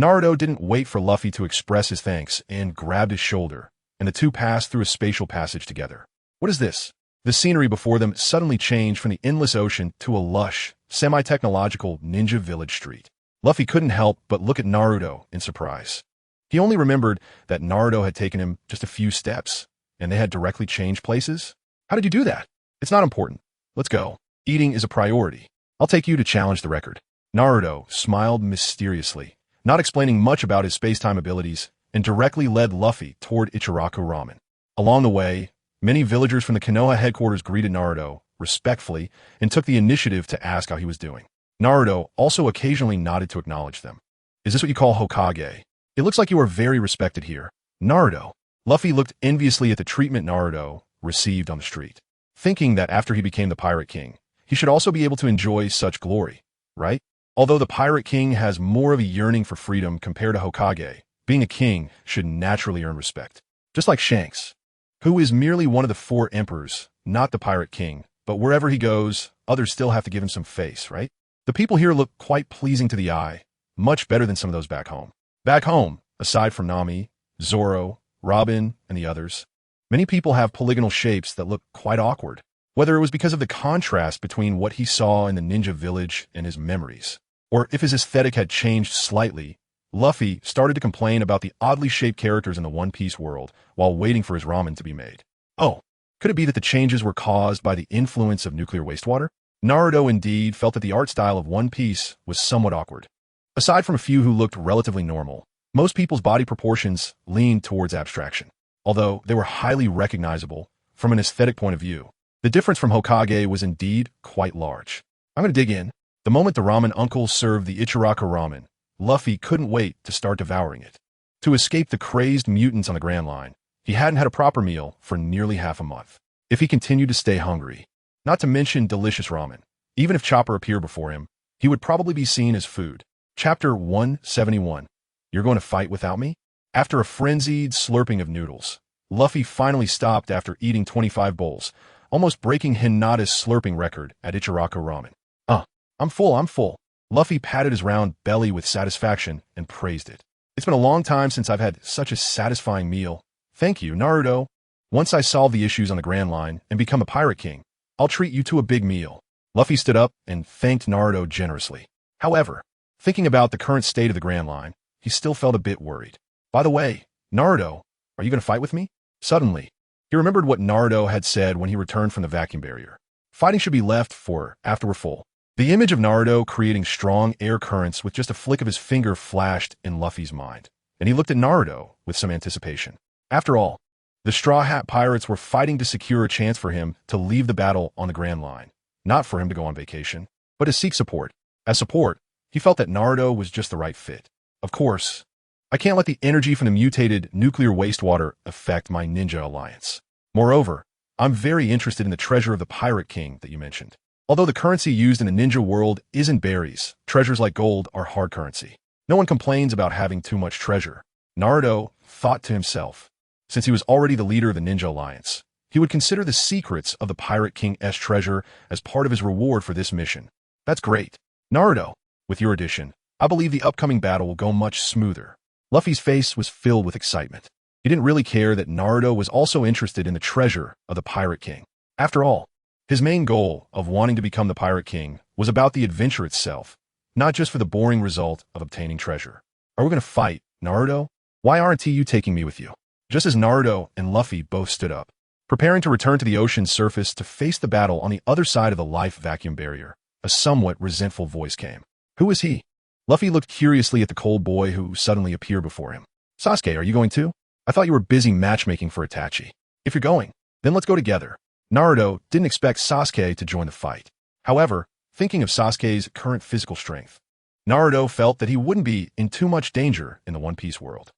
Naruto didn't wait for Luffy to express his thanks and grabbed his shoulder, and the two passed through a spatial passage together. What is this? The scenery before them suddenly changed from the endless ocean to a lush, semi-technological ninja village street. Luffy couldn't help but look at Naruto in surprise. He only remembered that Naruto had taken him just a few steps, and they had directly changed places. How did you do that? It's not important. Let's go. Eating is a priority. I'll take you to challenge the record. Naruto smiled mysteriously, not explaining much about his space-time abilities, and directly led Luffy toward Ichiraku Ramen. Along the way, many villagers from the Konoha headquarters greeted Naruto respectfully, and took the initiative to ask how he was doing. Naruto also occasionally nodded to acknowledge them. Is this what you call Hokage? It looks like you are very respected here. Naruto. Luffy looked enviously at the treatment Naruto received on the street, thinking that after he became the Pirate King, he should also be able to enjoy such glory, right? Although the Pirate King has more of a yearning for freedom compared to Hokage, being a king should naturally earn respect. Just like Shanks, who is merely one of the 4 emperors, not the Pirate King, but wherever he goes, others still have to give him some face, right? The people here look quite pleasing to the eye, much better than some of those back home. Back home, aside from Nami, Zoro, Robin, and the others, many people have polygonal shapes that look quite awkward, whether it was because of the contrast between what he saw in the ninja village and his memories, or if his aesthetic had changed slightly. Luffy started to complain about the oddly shaped characters in the One Piece world while waiting for his ramen to be made. Oh, could it be that the changes were caused by the influence of nuclear wastewater? Naruto indeed felt that the art style of One Piece was somewhat awkward. Aside from a few who looked relatively normal, most people's body proportions leaned towards abstraction. Although they were highly recognizable from an aesthetic point of view, the difference from Hokage was indeed quite large. I'm going to dig in. The moment the ramen uncle served the Ichiraka ramen, Luffy couldn't wait to start devouring it. To escape the crazed mutants on the Grand Line, he hadn't had a proper meal for nearly half a month. If he continued to stay hungry, not to mention delicious ramen, even if Chopper appeared before him, he would probably be seen as food. Chapter 171. You're going to fight without me? After a frenzied slurping of noodles, Luffy finally stopped after eating 25 bowls, almost breaking Hinata's slurping record at Ichiraka ramen. I'm full. Luffy patted his round belly with satisfaction and praised it. It's been a long time since I've had such a satisfying meal. Thank you, Naruto. Once I solve the issues on the Grand Line and become a Pirate King, I'll treat you to a big meal. Luffy stood up and thanked Naruto generously. However, thinking about the current state of the Grand Line, he still felt a bit worried. By the way, Naruto, are you going to fight with me? Suddenly, he remembered what Naruto had said when he returned from the vacuum barrier. Fighting should be left for after we're full. The image of Naruto creating strong air currents with just a flick of his finger flashed in Luffy's mind, and he looked at Naruto with some anticipation. After all, the Straw Hat Pirates were fighting to secure a chance for him to leave the battle on the Grand Line, not for him to go on vacation, but to seek support. As support, he felt that Naruto was just the right fit. Of course, I can't let the energy from the mutated nuclear wastewater affect my ninja alliance. Moreover, I'm very interested in the treasure of the Pirate King that you mentioned. Although the currency used in the ninja world isn't berries, treasures like gold are hard currency. No one complains about having too much treasure. Naruto thought to himself, since he was already the leader of the Ninja Alliance, he would consider the secrets of the Pirate King's treasure as part of his reward for this mission. That's great. Naruto, with your addition, I believe the upcoming battle will go much smoother. Luffy's face was filled with excitement. He didn't really care that Naruto was also interested in the treasure of the Pirate King. After all, his main goal of wanting to become the Pirate King was about the adventure itself, not just for the boring result of obtaining treasure. Are we going to fight, Naruto? Why aren't you taking me with you? Just as Naruto and Luffy both stood up, preparing to return to the ocean's surface to face the battle on the other side of the life vacuum barrier, a somewhat resentful voice came. Who is he? Luffy looked curiously at the cold boy who suddenly appeared before him. Sasuke, are you going too? I thought you were busy matchmaking for Itachi. If you're going, then let's go together. Naruto didn't expect Sasuke to join the fight. However, thinking of Sasuke's current physical strength, Naruto felt that he wouldn't be in too much danger in the One Piece world.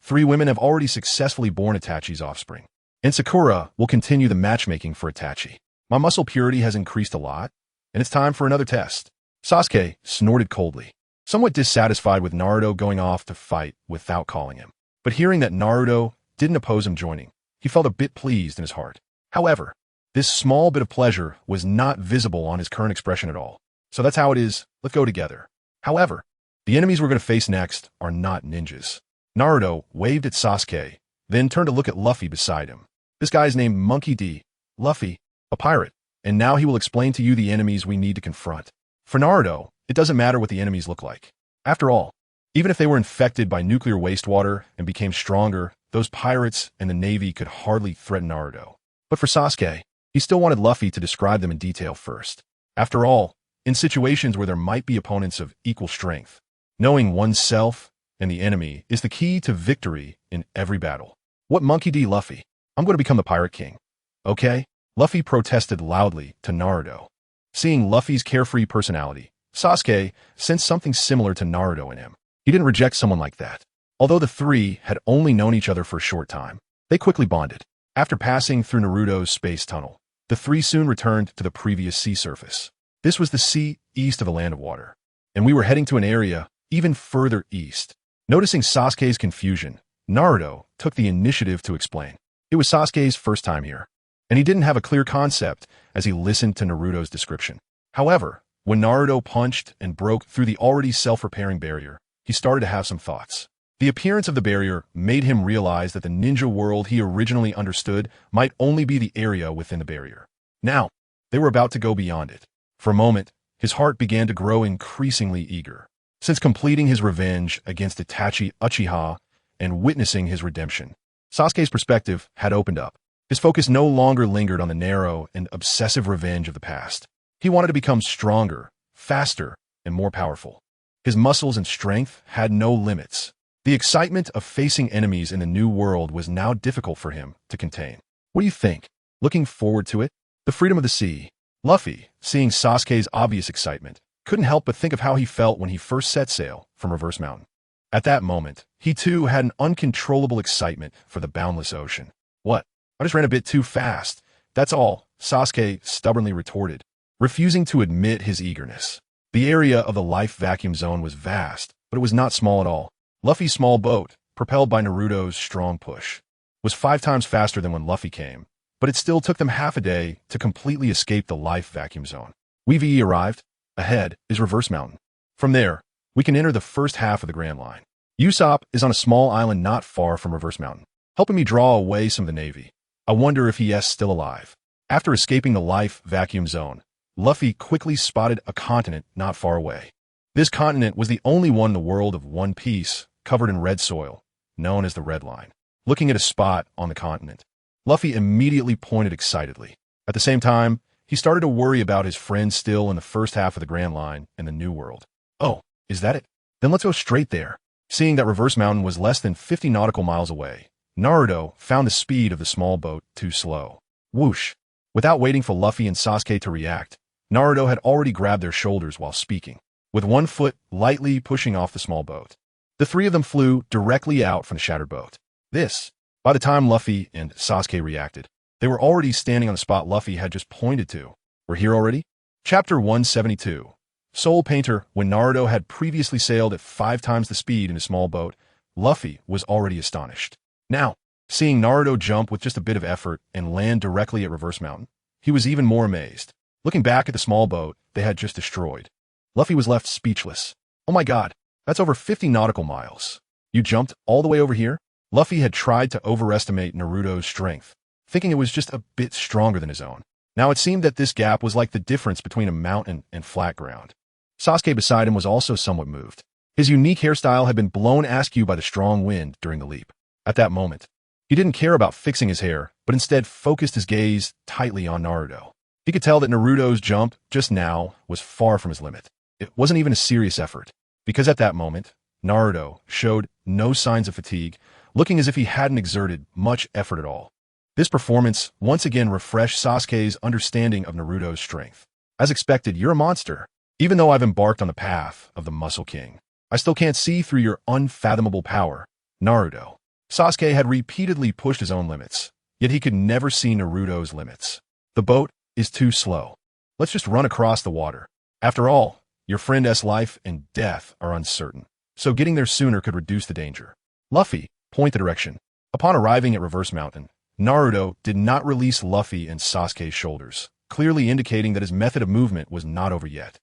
3 women have already successfully born Itachi's offspring, and Sakura will continue the matchmaking for Itachi. My muscle purity has increased a lot, and it's time for another test. Sasuke snorted coldly, somewhat dissatisfied with Naruto going off to fight without calling him. But hearing that Naruto didn't oppose him joining, he felt a bit pleased in his heart. However, this small bit of pleasure was not visible on his current expression at all. So that's how it is. Let's go together. However, the enemies we're going to face next are not ninjas. Naruto waved at Sasuke, then turned to look at Luffy beside him. This guy's named Monkey D. Luffy, a pirate, and now he will explain to you the enemies we need to confront. For Naruto, it doesn't matter what the enemies look like. After all, even if they were infected by nuclear wastewater and became stronger, those pirates and the Navy could hardly threaten Naruto. But for Sasuke, he still wanted Luffy to describe them in detail first. After all, in situations where there might be opponents of equal strength, knowing oneself and the enemy is the key to victory in every battle. What Monkey D. Luffy? I'm going to become the Pirate King. Okay? Luffy protested loudly to Naruto. Seeing Luffy's carefree personality, Sasuke sensed something similar to Naruto in him. He didn't reject someone like that. Although the three had only known each other for a short time, they quickly bonded. After passing through Naruto's space tunnel, the three soon returned to the previous sea surface. This was the sea east of a land of water, and we were heading to an area even further east. Noticing Sasuke's confusion, Naruto took the initiative to explain. It was Sasuke's first time here, and he didn't have a clear concept as he listened to Naruto's description. However, when Naruto punched and broke through the already self-repairing barrier, he started to have some thoughts. The appearance of the barrier made him realize that the ninja world he originally understood might only be the area within the barrier. Now, they were about to go beyond it. For a moment, his heart began to grow increasingly eager. Since completing his revenge against Itachi Uchiha and witnessing his redemption, Sasuke's perspective had opened up. His focus no longer lingered on the narrow and obsessive revenge of the past. He wanted to become stronger, faster, and more powerful. His muscles and strength had no limits. The excitement of facing enemies in the new world was now difficult for him to contain. What do you think? Looking forward to it? The freedom of the sea. Luffy, seeing Sasuke's obvious excitement, couldn't help but think of how he felt when he first set sail from Reverse Mountain. At that moment, he too had an uncontrollable excitement for the boundless ocean. What? I just ran a bit too fast. That's all, Sasuke stubbornly retorted, refusing to admit his eagerness. The area of the life vacuum zone was vast, but it was not small at all. Luffy's small boat, propelled by Naruto's strong push, was 5 times faster than when Luffy came, but it still took them half a day to completely escape the life vacuum zone. We've arrived. Ahead is Reverse Mountain. From there, we can enter the first half of the Grand Line. Usopp is on a small island not far from Reverse Mountain, helping me draw away some of the Navy. I wonder if he is still alive. After escaping the life vacuum zone, Luffy quickly spotted a continent not far away. This continent was the only one in the world of One Piece covered in red soil, known as the Red Line. Looking at a spot on the continent, Luffy immediately pointed excitedly. At the same time, he started to worry about his friends still in the first half of the Grand Line in the New World. Oh, is that it? Then let's go straight there. Seeing that Reverse Mountain was less than 50 nautical miles away, Naruto found the speed of the small boat too slow. Whoosh! Without waiting for Luffy and Sasuke to react, Naruto had already grabbed their shoulders while speaking, with one foot lightly pushing off the small boat. The three of them flew directly out from the shattered boat. By the time Luffy and Sasuke reacted, they were already standing on the spot Luffy had just pointed to. We're here already? Chapter 172. Soul Painter. When Naruto had previously sailed at 5 times the speed in a small boat, Luffy was already astonished. Now, seeing Naruto jump with just a bit of effort and land directly at Reverse Mountain, he was even more amazed. Looking back at the small boat they had just destroyed, Luffy was left speechless. Oh my god, that's over 50 nautical miles. You jumped all the way over here? Luffy had tried to overestimate Naruto's strength, thinking it was just a bit stronger than his own. Now it seemed that this gap was like the difference between a mountain and flat ground. Sasuke beside him was also somewhat moved. His unique hairstyle had been blown askew by the strong wind during the leap. At that moment, he didn't care about fixing his hair, but instead focused his gaze tightly on Naruto. He could tell that Naruto's jump just now was far from his limit. It wasn't even a serious effort, because at that moment, Naruto showed no signs of fatigue, looking as if he hadn't exerted much effort at all. This performance once again refreshed Sasuke's understanding of Naruto's strength. As expected, you're a monster. Even though I've embarked on the path of the Muscle King, I still can't see through your unfathomable power, Naruto. Sasuke had repeatedly pushed his own limits, yet he could never see Naruto's limits. The boat is too slow. Let's just run across the water. After all, your friend's life and death are uncertain, so getting there sooner could reduce the danger. Luffy, point the direction. Upon arriving at Reverse Mountain, Naruto did not release Luffy and Sasuke's shoulders, clearly indicating that his method of movement was not over yet.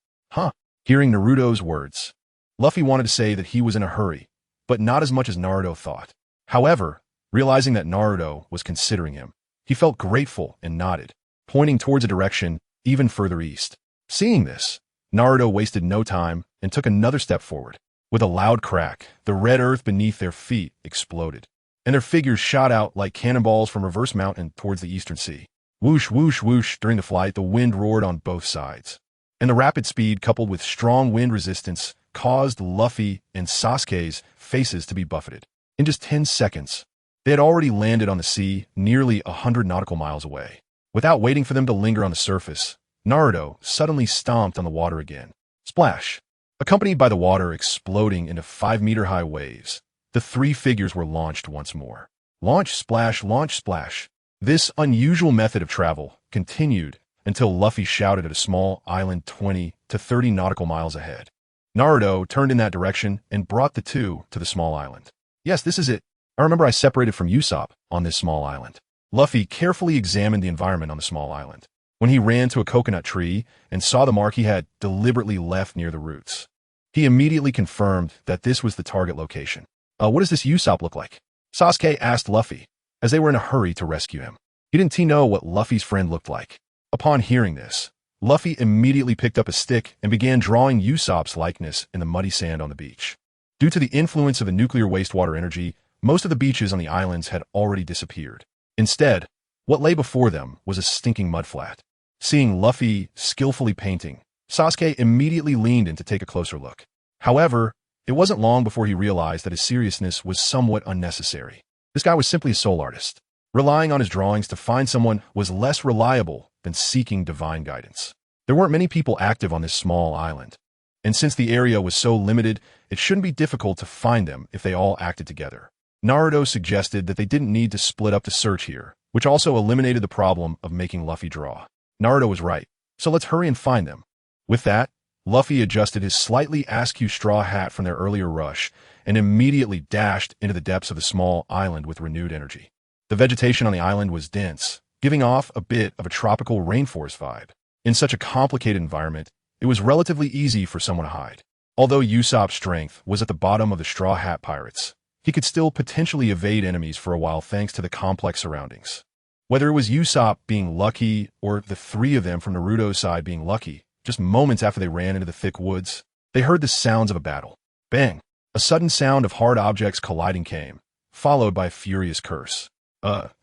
Hearing Naruto's words, Luffy wanted to say that he was in a hurry, but not as much as Naruto thought. However, realizing that Naruto was considering him, he felt grateful and nodded, pointing towards a direction even further east. Seeing this, Naruto wasted no time and took another step forward. With a loud crack, the red earth beneath their feet exploded, and their figures shot out like cannonballs from Reverse Mountain towards the eastern sea. Whoosh, whoosh, whoosh. During the flight, the wind roared on both sides, and the rapid speed coupled with strong wind resistance caused Luffy and Sasuke's faces to be buffeted. In just 10 seconds, they had already landed on the sea nearly 100 nautical miles away. Without waiting for them to linger on the surface, Naruto suddenly stomped on the water again. Splash! Accompanied by the water exploding into 5-meter-high waves, the three figures were launched once more. Launch, splash, launch, splash. This unusual method of travel continued until Luffy shouted at a small island 20 to 30 nautical miles ahead. Naruto turned in that direction and brought the two to the small island. Yes, this is it. I remember I separated from Usopp on this small island. Luffy carefully examined the environment on the small island. When he ran to a coconut tree and saw the mark he had deliberately left near the roots, he immediately confirmed that this was the target location. What does this Usopp look like? Sasuke asked Luffy, as they were in a hurry to rescue him. He didn't know what Luffy's friend looked like. Upon hearing this, Luffy immediately picked up a stick and began drawing Usopp's likeness in the muddy sand on the beach. Due to the influence of the nuclear wastewater energy, most of the beaches on the islands had already disappeared. Instead, what lay before them was a stinking mudflat. Seeing Luffy skillfully painting, Sasuke immediately leaned in to take a closer look. However, it wasn't long before he realized that his seriousness was somewhat unnecessary. This guy was simply a soul artist. Relying on his drawings to find someone was less reliable than seeking divine guidance. There weren't many people active on this small island, and since the area was so limited, it shouldn't be difficult to find them if they all acted together. Naruto suggested that they didn't need to split up the search here, which also eliminated the problem of making Luffy draw. Naruto was right, so let's hurry and find them. With that, Luffy adjusted his slightly askew straw hat from their earlier rush and immediately dashed into the depths of the small island with renewed energy. The vegetation on the island was dense, giving off a bit of a tropical rainforest vibe. In such a complicated environment, it was relatively easy for someone to hide. Although Usopp's strength was at the bottom of the Straw Hat Pirates, he could still potentially evade enemies for a while thanks to the complex surroundings. Whether it was Usopp being lucky or the three of them from Naruto's side being lucky, just moments after they ran into the thick woods, they heard the sounds of a battle. Bang! A sudden sound of hard objects colliding came, followed by a furious curse.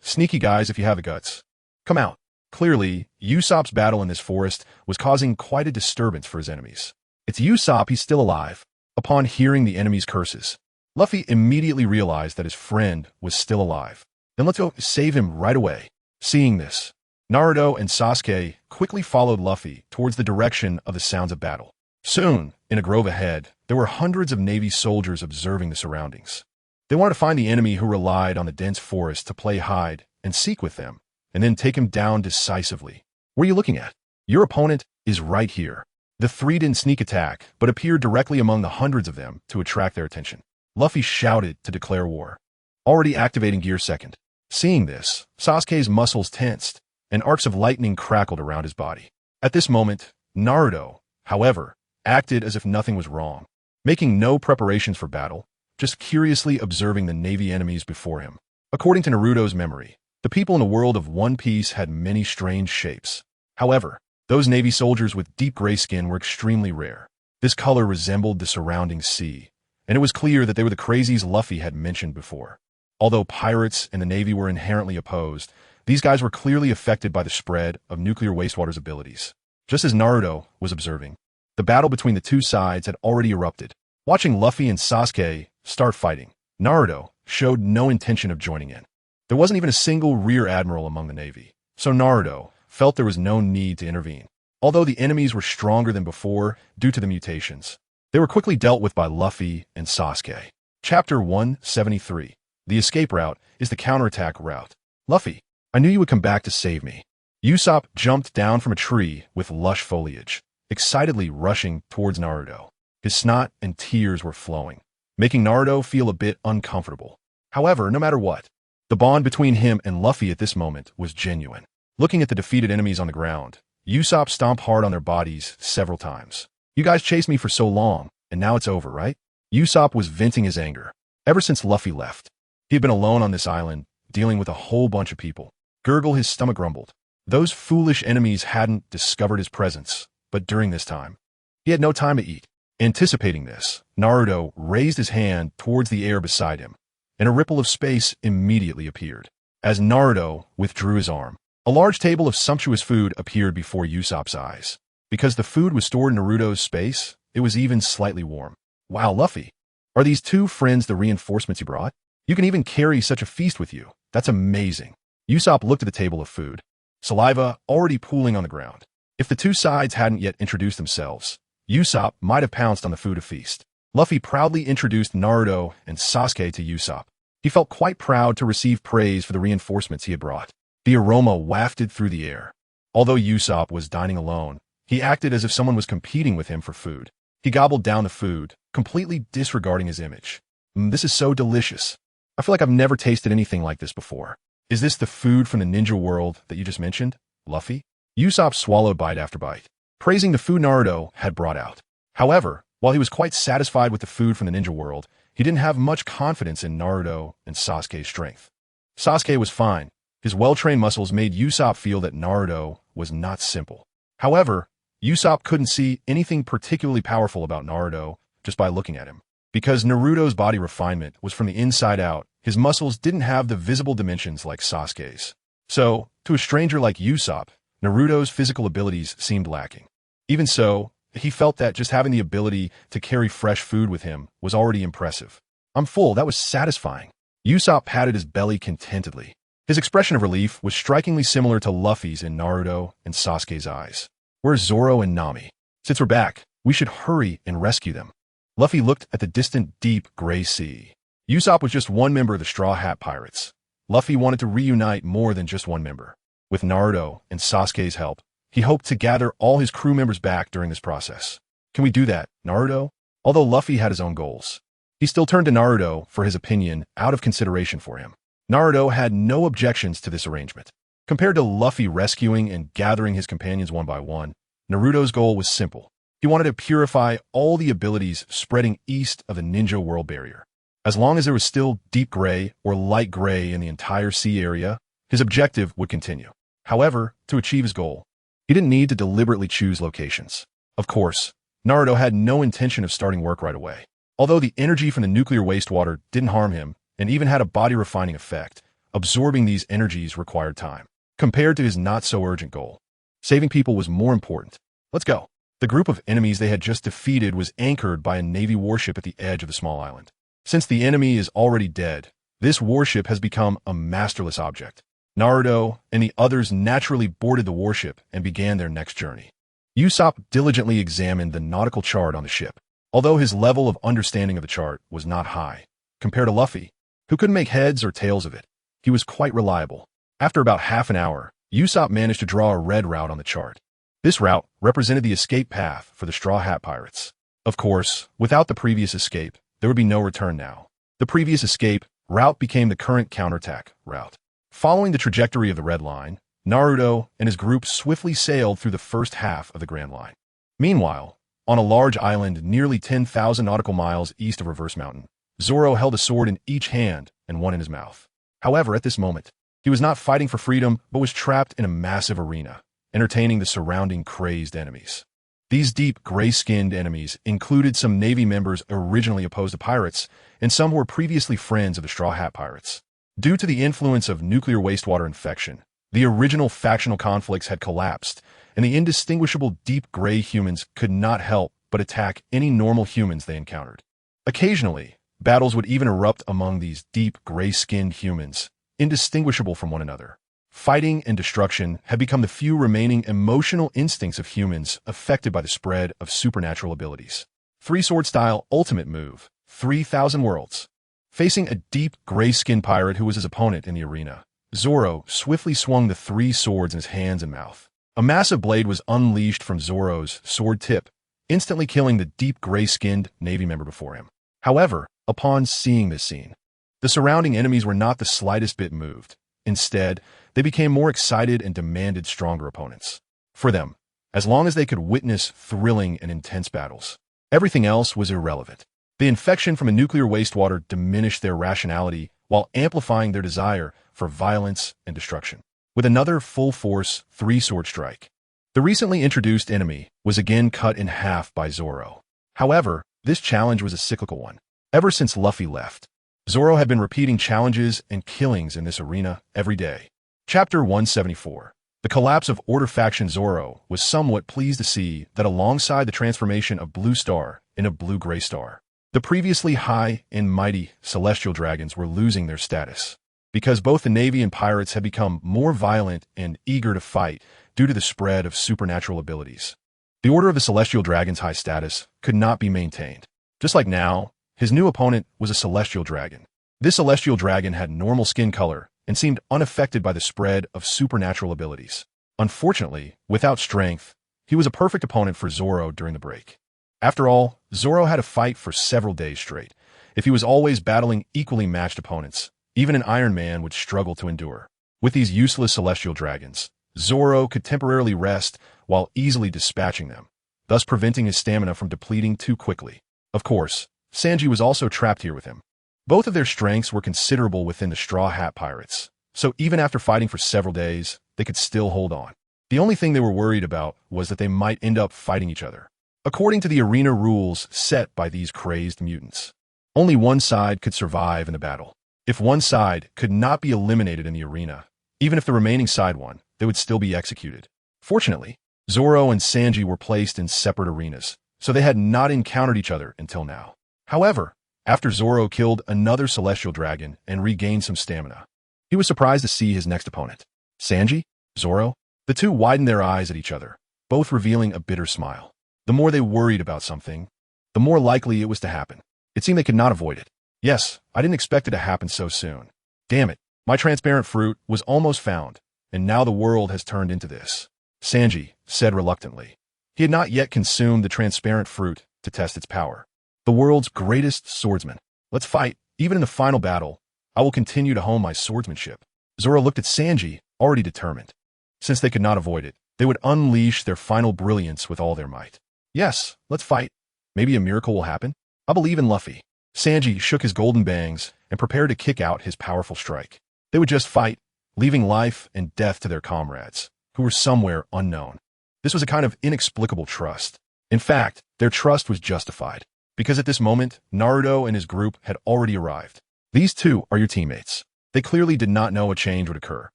Sneaky guys if you have the guts. Come out. Clearly, Usopp's battle in this forest was causing quite a disturbance for his enemies. It's Usopp, he's still alive. Upon hearing the enemy's curses, Luffy immediately realized that his friend was still alive. Then let's go save him right away. Seeing this, Naruto and Sasuke quickly followed Luffy towards the direction of the sounds of battle. Soon, in a grove ahead, there were hundreds of Navy soldiers observing the surroundings. They wanted to find the enemy who relied on the dense forest to play hide and seek with them, and then take him down decisively. What are you looking at? Your opponent is right here. The three didn't sneak attack, but appeared directly among the hundreds of them to attract their attention. Luffy shouted to declare war, already activating Gear Second. Seeing this, Sasuke's muscles tensed, and arcs of lightning crackled around his body. At this moment, Naruto, however, acted as if nothing was wrong, making no preparations for battle, just curiously observing the Navy enemies before him. According to Naruto's memory, the people in the world of One Piece had many strange shapes. However, those Navy soldiers with deep gray skin were extremely rare. This color resembled the surrounding sea, and it was clear that they were the crazies Luffy had mentioned before. Although pirates and the Navy were inherently opposed, these guys were clearly affected by the spread of nuclear wastewater's abilities. Just as Naruto was observing, the battle between the two sides had already erupted. Watching Luffy and Sasuke start fighting, Naruto showed no intention of joining in. There wasn't even a single rear admiral among the Navy, so Naruto felt there was no need to intervene. Although the enemies were stronger than before due to the mutations, they were quickly dealt with by Luffy and Sasuke. Chapter 173. The escape route is the counterattack route. Luffy, I knew you would come back to save me. Usopp jumped down from a tree with lush foliage, excitedly rushing towards Naruto. His snot and tears were flowing, making Naruto feel a bit uncomfortable. However, no matter what, the bond between him and Luffy at this moment was genuine. Looking at the defeated enemies on the ground, Usopp stomped hard on their bodies several times. You guys chased me for so long, and now it's over, right? Usopp was venting his anger. Ever since Luffy left, he had been alone on this island, dealing with a whole bunch of people. Gurgle, his stomach grumbled. Those foolish enemies hadn't discovered his presence, but during this time, he had no time to eat. Anticipating this, Naruto raised his hand towards the air beside him, and a ripple of space immediately appeared. As Naruto withdrew his arm, a large table of sumptuous food appeared before Usopp's eyes. Because the food was stored in Naruto's space, it was even slightly warm. Wow, Luffy, are these two friends the reinforcements you brought? You can even carry such a feast with you. That's amazing. Usopp looked at the table of food. saliva already pooling on the ground. If the two sides hadn't yet introduced themselves, Usopp might have pounced on the food to feast. Luffy proudly introduced Naruto and Sasuke to Usopp. He felt quite proud to receive praise for the reinforcements he had brought. The aroma wafted through the air. Although Usopp was dining alone, he acted as if someone was competing with him for food. He gobbled down the food, completely disregarding his image. This is so delicious. I feel like I've never tasted anything like this before. Is this the food from the ninja world that you just mentioned, Luffy? Usopp swallowed bite after bite, praising the food Naruto had brought out. However, while he was quite satisfied with the food from the ninja world, he didn't have much confidence in Naruto and Sasuke's strength. Sasuke was fine. His well-trained muscles made Usopp feel that Naruto was not simple. However, Usopp couldn't see anything particularly powerful about Naruto just by looking at him. Because Naruto's body refinement was from the inside out, his muscles didn't have the visible dimensions like Sasuke's. So, to a stranger like Usopp, Naruto's physical abilities seemed lacking. Even so, he felt that just having the ability to carry fresh food with him was already impressive. I'm full, that was satisfying. Usopp patted his belly contentedly. His expression of relief was strikingly similar to Luffy's in Naruto and Sasuke's eyes. Where's Zoro and Nami? Since we're back, we should hurry and rescue them. Luffy looked at the distant, deep, gray sea. Usopp was just one member of the Straw Hat Pirates. Luffy wanted to reunite more than just one member. With Naruto and Sasuke's help, he hoped to gather all his crew members back during this process. Can we do that, Naruto? Although Luffy had his own goals, he still turned to Naruto for his opinion out of consideration for him. Naruto had no objections to this arrangement. Compared to Luffy rescuing and gathering his companions one by one, Naruto's goal was simple. He wanted to purify all the abilities spreading east of the ninja world barrier. As long as there was still deep gray or light gray in the entire sea area, his objective would continue. However, to achieve his goal, he didn't need to deliberately choose locations. Of course, Naruto had no intention of starting work right away. Although the energy from the nuclear wastewater didn't harm him and even had a body-refining effect, absorbing these energies required time. Compared to his not-so-urgent goal, saving people was more important. Let's go. The group of enemies they had just defeated was anchored by a Navy warship at the edge of the small island. Since the enemy is already dead, this warship has become a masterless object. Naruto and the others naturally boarded the warship and began their next journey. Usopp diligently examined the nautical chart on the ship. Although his level of understanding of the chart was not high, compared to Luffy, who couldn't make heads or tails of it, he was quite reliable. After about half an hour, Usopp managed to draw a red route on the chart. This route represented the escape path for the Straw Hat Pirates. Of course, without the previous escape, there would be no return now. The previous escape route became the current counterattack route. Following the trajectory of the red line, Naruto and his group swiftly sailed through the first half of the Grand Line. Meanwhile, on a large island nearly 10,000 nautical miles east of Reverse Mountain, Zoro held a sword in each hand and one in his mouth. However, at this moment, he was not fighting for freedom, but was trapped in a massive arena, entertaining the surrounding crazed enemies. These deep, gray-skinned enemies included some Navy members originally opposed to pirates, and some who were previously friends of the Straw Hat Pirates. Due to the influence of nuclear wastewater infection, the original factional conflicts had collapsed, and the indistinguishable deep gray humans could not help but attack any normal humans they encountered. Occasionally, battles would even erupt among these deep gray-skinned humans, indistinguishable from one another. Fighting and destruction had become the few remaining emotional instincts of humans affected by the spread of supernatural abilities. Three-sword style ultimate move, 3,000 worlds. Facing a deep gray-skinned pirate who was his opponent in the arena, Zoro swiftly swung the three swords in his hands and mouth. A massive blade was unleashed from Zoro's sword tip, instantly killing the deep gray-skinned Navy member before him. However, upon seeing this scene, the surrounding enemies were not the slightest bit moved. Instead, they became more excited and demanded stronger opponents. For them, as long as they could witness thrilling and intense battles, everything else was irrelevant. The infection from a nuclear wastewater diminished their rationality while amplifying their desire for violence and destruction. With another full-force three-sword strike, the recently introduced enemy was again cut in half by Zoro. However, this challenge was a cyclical one. Ever since Luffy left, Zoro had been repeating challenges and killings in this arena every day. Chapter 174. The collapse of Order Faction. Zoro was somewhat pleased to see that alongside the transformation of Blue Star into Blue-Gray Star, the previously high and mighty celestial dragons were losing their status. because both the Navy and pirates had become more violent and eager to fight due to the spread of supernatural abilities. The Order of the Celestial Dragon's high status could not be maintained. Just like now, his new opponent was a celestial dragon. This celestial dragon had normal skin color and seemed unaffected by the spread of supernatural abilities. Unfortunately, without strength, he was a perfect opponent for Zoro during the break. After all, Zoro had to fight for several days straight. If he was always battling equally matched opponents, even an Iron Man would struggle to endure. With these useless celestial dragons, Zoro could temporarily rest while easily dispatching them, thus preventing his stamina from depleting too quickly. Of course, Sanji was also trapped here with him. Both of their strengths were considerable within the Straw Hat Pirates, so even after fighting for several days, they could still hold on. The only thing they were worried about was that they might end up fighting each other. According to the arena rules set by these crazed mutants, only one side could survive in the battle. If one side could not be eliminated in the arena, even if the remaining side won, they would still be executed. Fortunately, Zoro and Sanji were placed in separate arenas, so they had not encountered each other until now. However, after Zoro killed another celestial dragon and regained some stamina, he was surprised to see his next opponent. Sanji? Zoro? The two widened their eyes at each other, both revealing a bitter smile. The more they worried about something, the more likely it was to happen. It seemed they could not avoid it. Yes, I didn't expect it to happen so soon. Damn it, my transparent fruit was almost found, and now the world has turned into this. Sanji said reluctantly. He had not yet consumed the transparent fruit to test its power. The world's greatest swordsman. Let's fight. Even in the final battle, I will continue to hone my swordsmanship. Zoro looked at Sanji, already determined. Since they could not avoid it, they would unleash their final brilliance with all their might. Yes, let's fight. Maybe a miracle will happen. I believe in Luffy. Sanji shook his golden bangs and prepared to kick out his powerful strike. They would just fight, leaving life and death to their comrades, who were somewhere unknown. This was a kind of inexplicable trust. In fact, their trust was justified, because at this moment, Naruto and his group had already arrived. These two are your teammates. They clearly did not know a change would occur,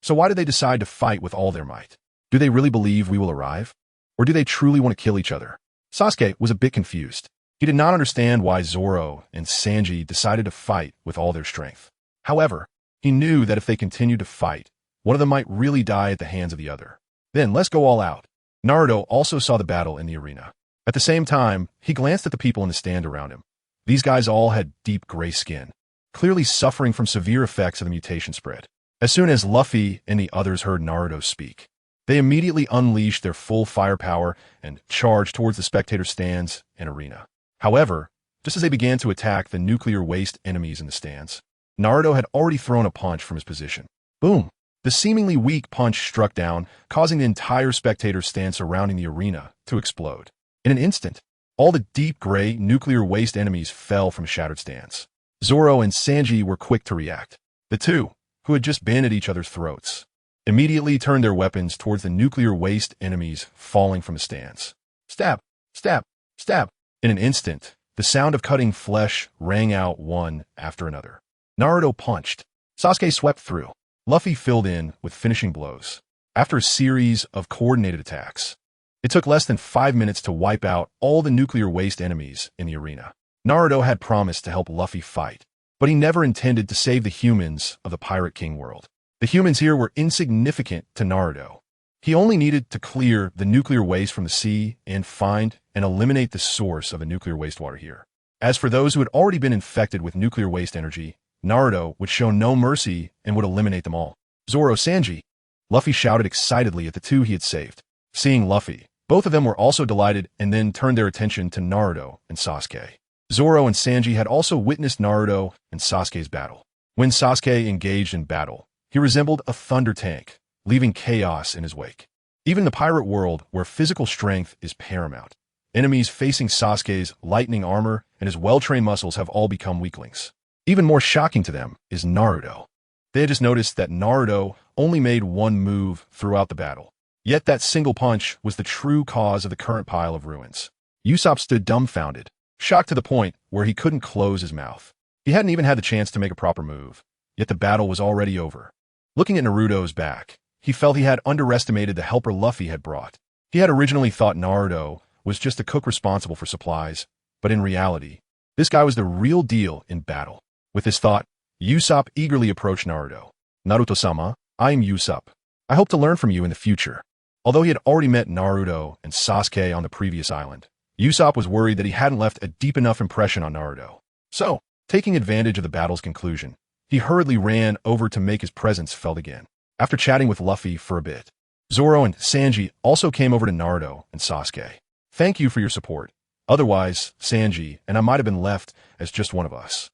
so why did they decide to fight with all their might? Do they really believe we will arrive? Or do they truly want to kill each other? Sasuke was a bit confused. He did not understand why Zoro and Sanji decided to fight with all their strength. However, he knew that if they continued to fight, one of them might really die at the hands of the other. Then let's go all out. Naruto also saw the battle in the arena. At the same time, he glanced at the people in the stand around him. These guys all had deep gray skin, clearly suffering from severe effects of the mutation spread. As soon as Luffy and the others heard Naruto speak, they immediately unleashed their full firepower and charged towards the spectator stands and arena. However, just as they began to attack the nuclear waste enemies in the stands, Naruto had already thrown a punch from his position. Boom! The seemingly weak punch struck down, causing the entire spectator stand surrounding the arena to explode. In an instant, all the deep gray nuclear waste enemies fell from shattered stands. Zoro and Sanji were quick to react. The two, who had just been at each other's throats, immediately turned their weapons towards the nuclear waste enemies falling from the stands. Stab! Stab! Stab! In an instant, the sound of cutting flesh rang out one after another. Naruto punched. Sasuke swept through. Luffy filled in with finishing blows. After a series of coordinated attacks, it took less than 5 minutes to wipe out all the nuclear waste enemies in the arena. Naruto had promised to help Luffy fight, but he never intended to save the humans of the Pirate King world. The humans here were insignificant to Naruto. He only needed to clear the nuclear waste from the sea and find and eliminate the source of the nuclear wastewater here. As for those who had already been infected with nuclear waste energy, Naruto would show no mercy and would eliminate them all. Zoro, Sanji! Luffy shouted excitedly at the two he had saved. Seeing Luffy, both of them were also delighted and then turned their attention to Naruto and Sasuke. Zoro and Sanji had also witnessed Naruto and Sasuke's battle. When Sasuke engaged in battle, he resembled a thunder tank, leaving chaos in his wake. Even in the pirate world, where physical strength is paramount, enemies facing Sasuke's lightning armor and his well-trained muscles have all become weaklings. Even more shocking to them is Naruto. They had just noticed that Naruto only made one move throughout the battle. Yet that single punch was the true cause of the current pile of ruins. Usopp stood dumbfounded, shocked to the point where he couldn't close his mouth. He hadn't even had the chance to make a proper move, yet the battle was already over. Looking at Naruto's back, he felt he had underestimated the helper Luffy had brought. He had originally thought Naruto was just a cook responsible for supplies, but in reality, this guy was the real deal in battle. With this thought, Usopp eagerly approached Naruto. Naruto-sama, I am Usopp. I hope to learn from you in the future. Although he had already met Naruto and Sasuke on the previous island, Usopp was worried that he hadn't left a deep enough impression on Naruto. So, taking advantage of the battle's conclusion, he hurriedly ran over to make his presence felt again. After chatting with Luffy for a bit, Zoro and Sanji also came over to Naruto and Sasuke. Thank you for your support. Otherwise, Sanji and I might have been left as just one of us.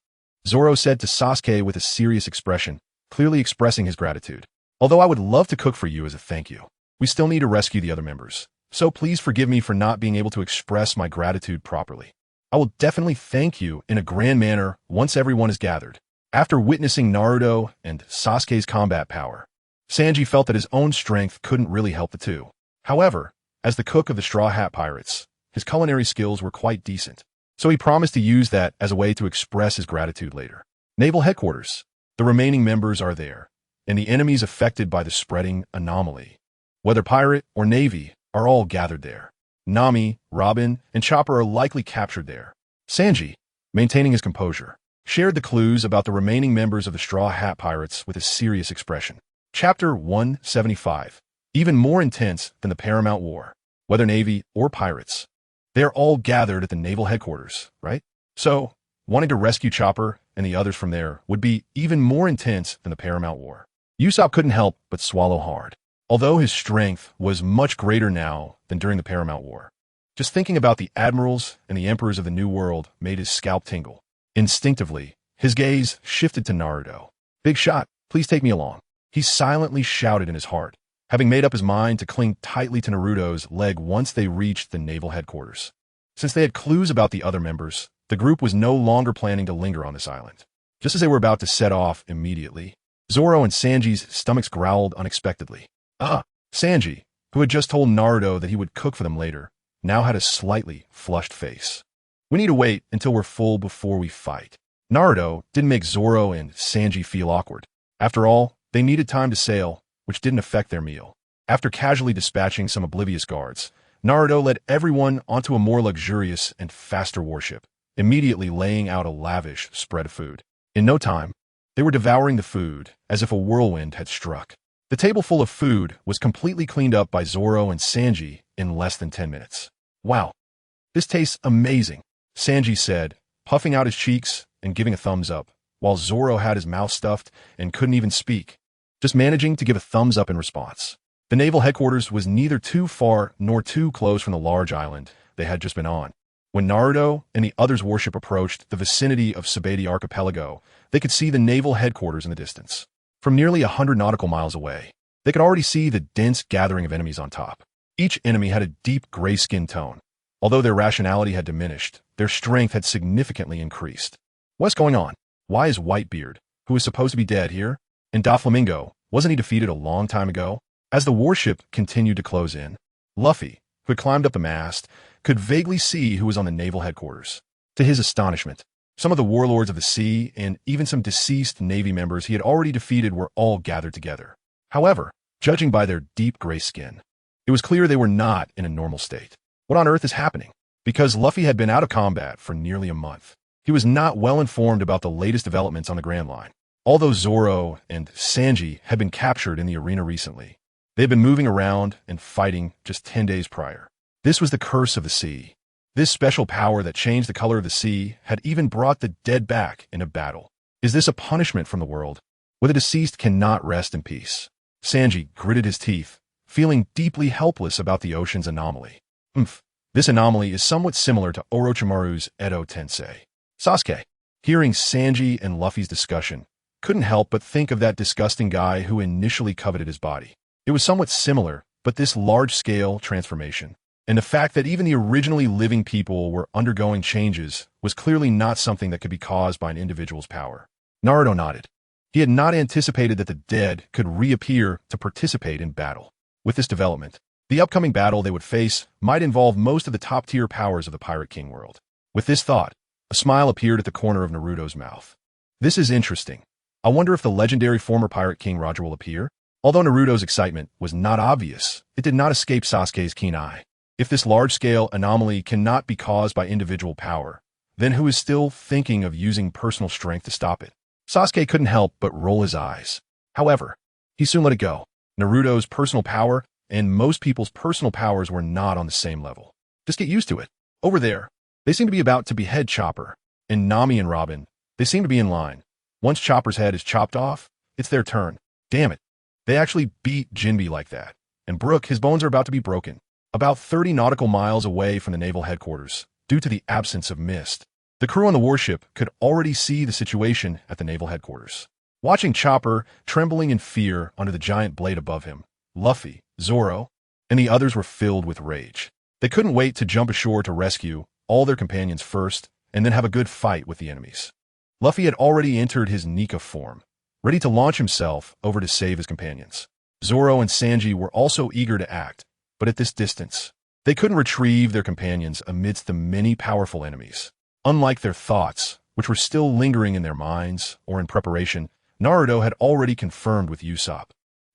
Zoro said to Sasuke with a serious expression, clearly expressing his gratitude. Although I would love to cook for you as a thank you, we still need to rescue the other members. So please forgive me for not being able to express my gratitude properly. I will definitely thank you in a grand manner once everyone is gathered. After witnessing Naruto and Sasuke's combat power, Sanji felt that his own strength couldn't really help the two. However, as the cook of the Straw Hat Pirates, his culinary skills were quite decent, so he promised to use that as a way to express his gratitude later. Naval Headquarters. The remaining members are there, and the enemies affected by the spreading anomaly, whether pirate or navy, are all gathered there. Nami, Robin, and Chopper are likely captured there. Sanji, maintaining his composure, shared the clues about the remaining members of the Straw Hat Pirates with a serious expression. Chapter 175. Even more intense than the Paramount War. Whether Navy or pirates, they are all gathered at the naval headquarters, right? So, wanting to rescue Chopper and the others from there would be even more intense than the Paramount War. Usopp couldn't help but swallow hard. Although his strength was much greater now than during the Paramount War. Just thinking about the admirals and the emperors of the New World made his scalp tingle. Instinctively, his gaze shifted to Naruto. Big shot, please take me along. He silently shouted in his heart, having made up his mind to cling tightly to Naruto's leg once they reached the naval headquarters. Since they had clues about the other members, the group was no longer planning to linger on this island. Just as they were about to set off immediately, Zoro and Sanji's stomachs growled unexpectedly. Sanji, who had just told Naruto that he would cook for them later, now had a slightly flushed face. We need to wait until we're full before we fight. Naruto didn't make Zoro and Sanji feel awkward. After all, they needed time to sail, which didn't affect their meal. After casually dispatching some oblivious guards, Naruto led everyone onto a more luxurious and faster warship, immediately laying out a lavish spread of food. In no time, they were devouring the food as if a whirlwind had struck. The table full of food was completely cleaned up by Zoro and Sanji in less than 10 minutes. Wow, this tastes amazing, Sanji said, puffing out his cheeks and giving a thumbs up, while Zoro had his mouth stuffed and couldn't even speak, just managing to give a thumbs up in response. The naval headquarters was neither too far nor too close from the large island they had just been on. When Naruto and the others' warship approached the vicinity of Sabaody Archipelago, they could see the naval headquarters in the distance. From nearly 100 nautical miles away, they could already see the dense gathering of enemies on top. Each enemy had a deep gray skin tone. Although their rationality had diminished, their strength had significantly increased. What's going on? Why is Whitebeard, who is supposed to be dead, here? And Doflamingo, wasn't he defeated a long time ago? As the warship continued to close in, Luffy, who had climbed up the mast, could vaguely see who was on the naval headquarters. To his astonishment, some of the warlords of the sea and even some deceased Navy members he had already defeated were all gathered together. However, judging by their deep gray skin, it was clear they were not in a normal state. What on earth is happening? Because Luffy had been out of combat for nearly a month, he was not well informed about the latest developments on the Grand Line. Although Zoro and Sanji had been captured in the arena recently, they had been moving around and fighting just 10 days prior. This was the curse of the sea. This special power that changed the color of the sea had even brought the dead back in a battle. Is this a punishment from the world, where the deceased cannot rest in peace? Sanji gritted his teeth, feeling deeply helpless about the ocean's anomaly. This anomaly is somewhat similar to Orochimaru's Edo Tensei. Sasuke, hearing Sanji and Luffy's discussion, couldn't help but think of that disgusting guy who initially coveted his body. It was somewhat similar, but this large-scale transformation, and the fact that even the originally living people were undergoing changes, was clearly not something that could be caused by an individual's power. Naruto nodded. He had not anticipated that the dead could reappear to participate in battle. With this development, the upcoming battle they would face might involve most of the top-tier powers of the Pirate King world. With this thought, a smile appeared at the corner of Naruto's mouth. This is interesting. I wonder if the legendary former Pirate King Roger will appear? Although Naruto's excitement was not obvious, it did not escape Sasuke's keen eye. If this large-scale anomaly cannot be caused by individual power, then who is still thinking of using personal strength to stop it? Sasuke couldn't help but roll his eyes. However, he soon let it go. Naruto's personal power and most people's personal powers were not on the same level. Just get used to it. Over there, they seem to be about to behead Chopper. And Nami and Robin, they seem to be in line. Once Chopper's head is chopped off, it's their turn. Damn it. They actually beat Jinbe like that. And Brook, his bones are about to be broken. About 30 nautical miles away from the naval headquarters, due to the absence of mist. The crew on the warship could already see the situation at the naval headquarters. Watching Chopper trembling in fear under the giant blade above him, Luffy, Zoro, and the others were filled with rage. They couldn't wait to jump ashore to rescue all their companions first and then have a good fight with the enemies. Luffy had already entered his Nika form, ready to launch himself over to save his companions. Zoro and Sanji were also eager to act, but at this distance, they couldn't retrieve their companions amidst the many powerful enemies. Unlike their thoughts, which were still lingering in their minds or in preparation, Naruto had already confirmed with Usopp,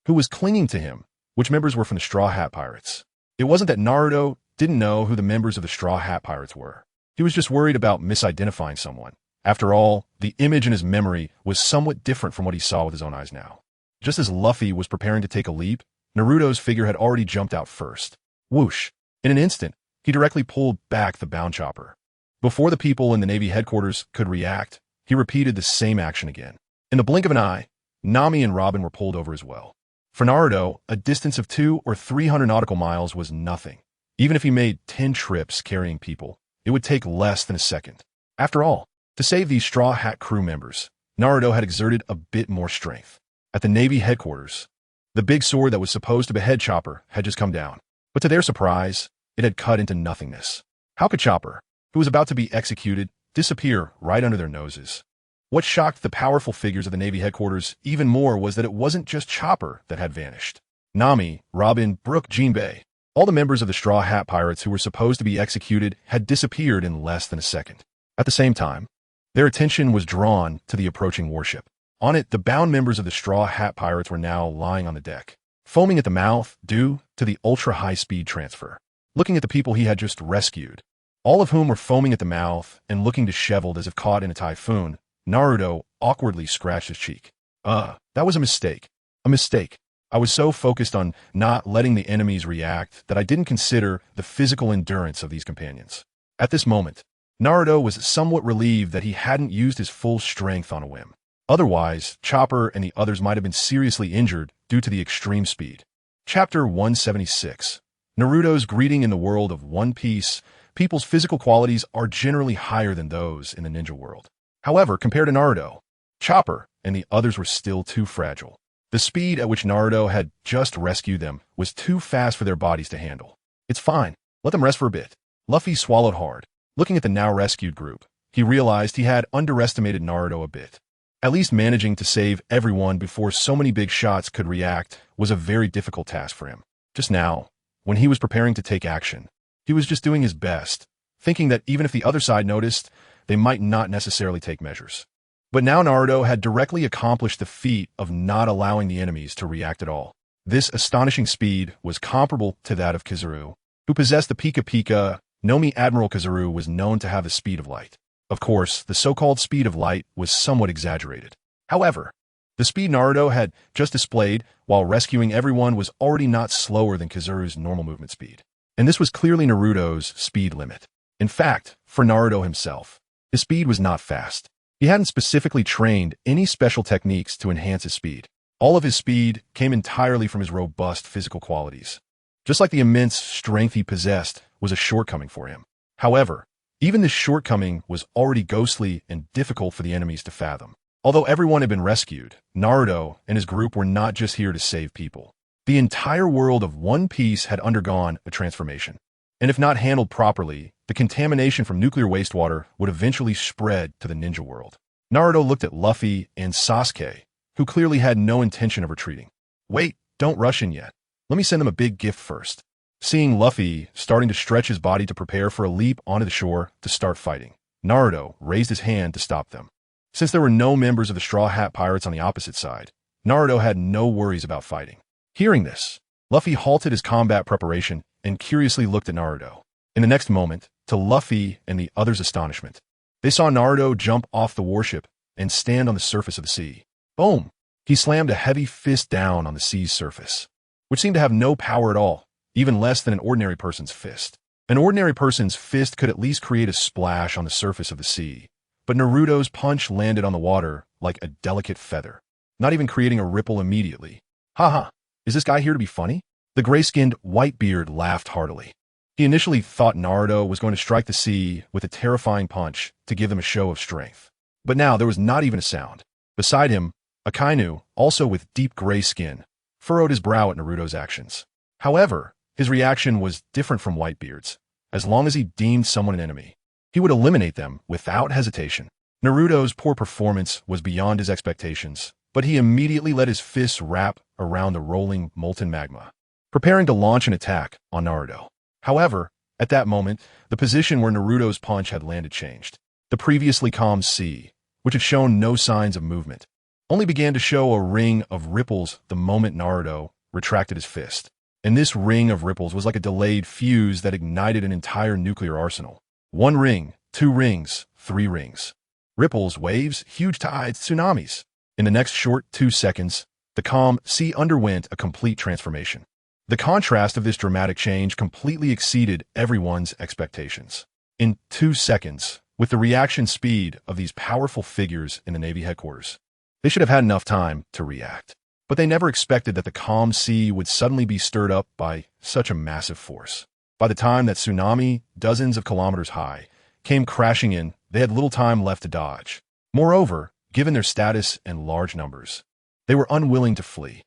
who was clinging to him, which members were from the Straw Hat Pirates. It wasn't that Naruto didn't know who the members of the Straw Hat Pirates were. He was just worried about misidentifying someone. After all, the image in his memory was somewhat different from what he saw with his own eyes now. Just as Luffy was preparing to take a leap, Naruto's figure had already jumped out first. Whoosh! In an instant, he directly pulled back the bound chopper. Before the people in the Navy headquarters could react, he repeated the same action again. In the blink of an eye, Nami and Robin were pulled over as well. For Naruto, a distance of 200 or 300 nautical miles was nothing. Even if he made 10 trips carrying people, it would take less than a second. After all, to save these Straw Hat crew members, Naruto had exerted a bit more strength. At the Navy headquarters, the big sword that was supposed to behead Chopper had just come down. But to their surprise, it had cut into nothingness. How could Chopper, who was about to be executed, disappear right under their noses? What shocked the powerful figures of the Navy headquarters even more was that it wasn't just Chopper that had vanished. Nami, Robin, Brook, Jinbe, all the members of the Straw Hat Pirates who were supposed to be executed had disappeared in less than a second. At the same time, their attention was drawn to the approaching warship. On it, the bound members of the Straw Hat Pirates were now lying on the deck, foaming at the mouth due to the ultra-high-speed transfer. Looking at the people he had just rescued, all of whom were foaming at the mouth and looking disheveled as if caught in a typhoon, Naruto awkwardly scratched his cheek. That was a mistake. A mistake. I was so focused on not letting the enemies react that I didn't consider the physical endurance of these companions. At this moment, Naruto was somewhat relieved that he hadn't used his full strength on a whim. Otherwise, Chopper and the others might have been seriously injured due to the extreme speed. Chapter 176. Naruto's greeting in the world of One Piece. People's physical qualities are generally higher than those in the ninja world. However, compared to Naruto, Chopper and the others were still too fragile. The speed at which Naruto had just rescued them was too fast for their bodies to handle. It's fine. Let them rest for a bit. Luffy swallowed hard. Looking at the now rescued group, he realized he had underestimated Naruto a bit. At least managing to save everyone before so many big shots could react was a very difficult task for him. Just now, when he was preparing to take action, he was just doing his best, thinking that even if the other side noticed, they might not necessarily take measures. But now Naruto had directly accomplished the feat of not allowing the enemies to react at all. This astonishing speed was comparable to that of Kizaru, who possessed the Pika Pika. Nomi Admiral Kizaru was known to have the speed of light. Of course, the so-called speed of light was somewhat exaggerated. However, the speed Naruto had just displayed while rescuing everyone was already not slower than Kizaru's normal movement speed. And this was clearly Naruto's speed limit. In fact, for Naruto himself, his speed was not fast. He hadn't specifically trained any special techniques to enhance his speed. All of his speed came entirely from his robust physical qualities. Just like the immense strength he possessed was a shortcoming for him. However, even this shortcoming was already ghostly and difficult for the enemies to fathom. Although everyone had been rescued, Naruto and his group were not just here to save people. The entire world of One Piece had undergone a transformation. And if not handled properly, the contamination from nuclear wastewater would eventually spread to the ninja world. Naruto looked at Luffy and Sasuke, who clearly had no intention of retreating. Wait, don't rush in yet. Let me send them a big gift first. Seeing Luffy starting to stretch his body to prepare for a leap onto the shore to start fighting, Naruto raised his hand to stop them. Since there were no members of the Straw Hat Pirates on the opposite side, Naruto had no worries about fighting. Hearing this, Luffy halted his combat preparation and curiously looked at Naruto. In the next moment, to Luffy and the others' astonishment, they saw Naruto jump off the warship and stand on the surface of the sea. Boom! He slammed a heavy fist down on the sea's surface, which seemed to have no power at all, even less than an ordinary person's fist. An ordinary person's fist could at least create a splash on the surface of the sea, but Naruto's punch landed on the water like a delicate feather, not even creating a ripple immediately. Haha, is this guy here to be funny? The gray-skinned Whitebeard laughed heartily. He initially thought Naruto was going to strike the sea with a terrifying punch to give them a show of strength. But now there was not even a sound. Beside him, Akainu, also with deep gray skin, furrowed his brow at Naruto's actions. However, his reaction was different from Whitebeard's. As long as he deemed someone an enemy, he would eliminate them without hesitation. Naruto's poor performance was beyond his expectations, but he immediately let his fists wrap around the rolling molten magma, preparing to launch an attack on Naruto. However, at that moment, the position where Naruto's punch had landed changed. The previously calm sea, which had shown no signs of movement, only began to show a ring of ripples the moment Naruto retracted his fist. And this ring of ripples was like a delayed fuse that ignited an entire nuclear arsenal. 1 ring, 2 rings, 3 rings. Ripples, waves, huge tides, tsunamis. In the next short 2 seconds, the calm sea underwent a complete transformation. The contrast of this dramatic change completely exceeded everyone's expectations. In 2 seconds, with the reaction speed of these powerful figures in the Navy headquarters, they should have had enough time to react. But they never expected that the calm sea would suddenly be stirred up by such a massive force. By the time that tsunami, dozens of kilometers high, came crashing in, they had little time left to dodge. Moreover, given their status and large numbers, they were unwilling to flee.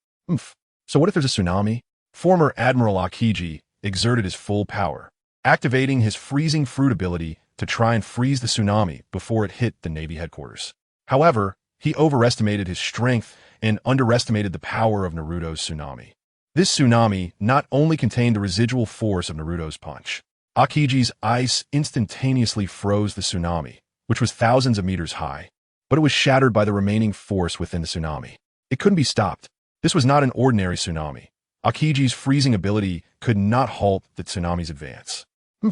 So what if there's a tsunami? Former Admiral Akatsuki exerted his full power, activating his freezing fruit ability to try and freeze the tsunami before it hit the Navy headquarters. However, he overestimated his strength and underestimated the power of Naruto's tsunami. This tsunami not only contained the residual force of Naruto's punch. Akatsuki's ice instantaneously froze the tsunami, which was thousands of meters high, but it was shattered by the remaining force within the tsunami. It couldn't be stopped. This was not an ordinary tsunami. Akatsuki's freezing ability could not halt the tsunami's advance.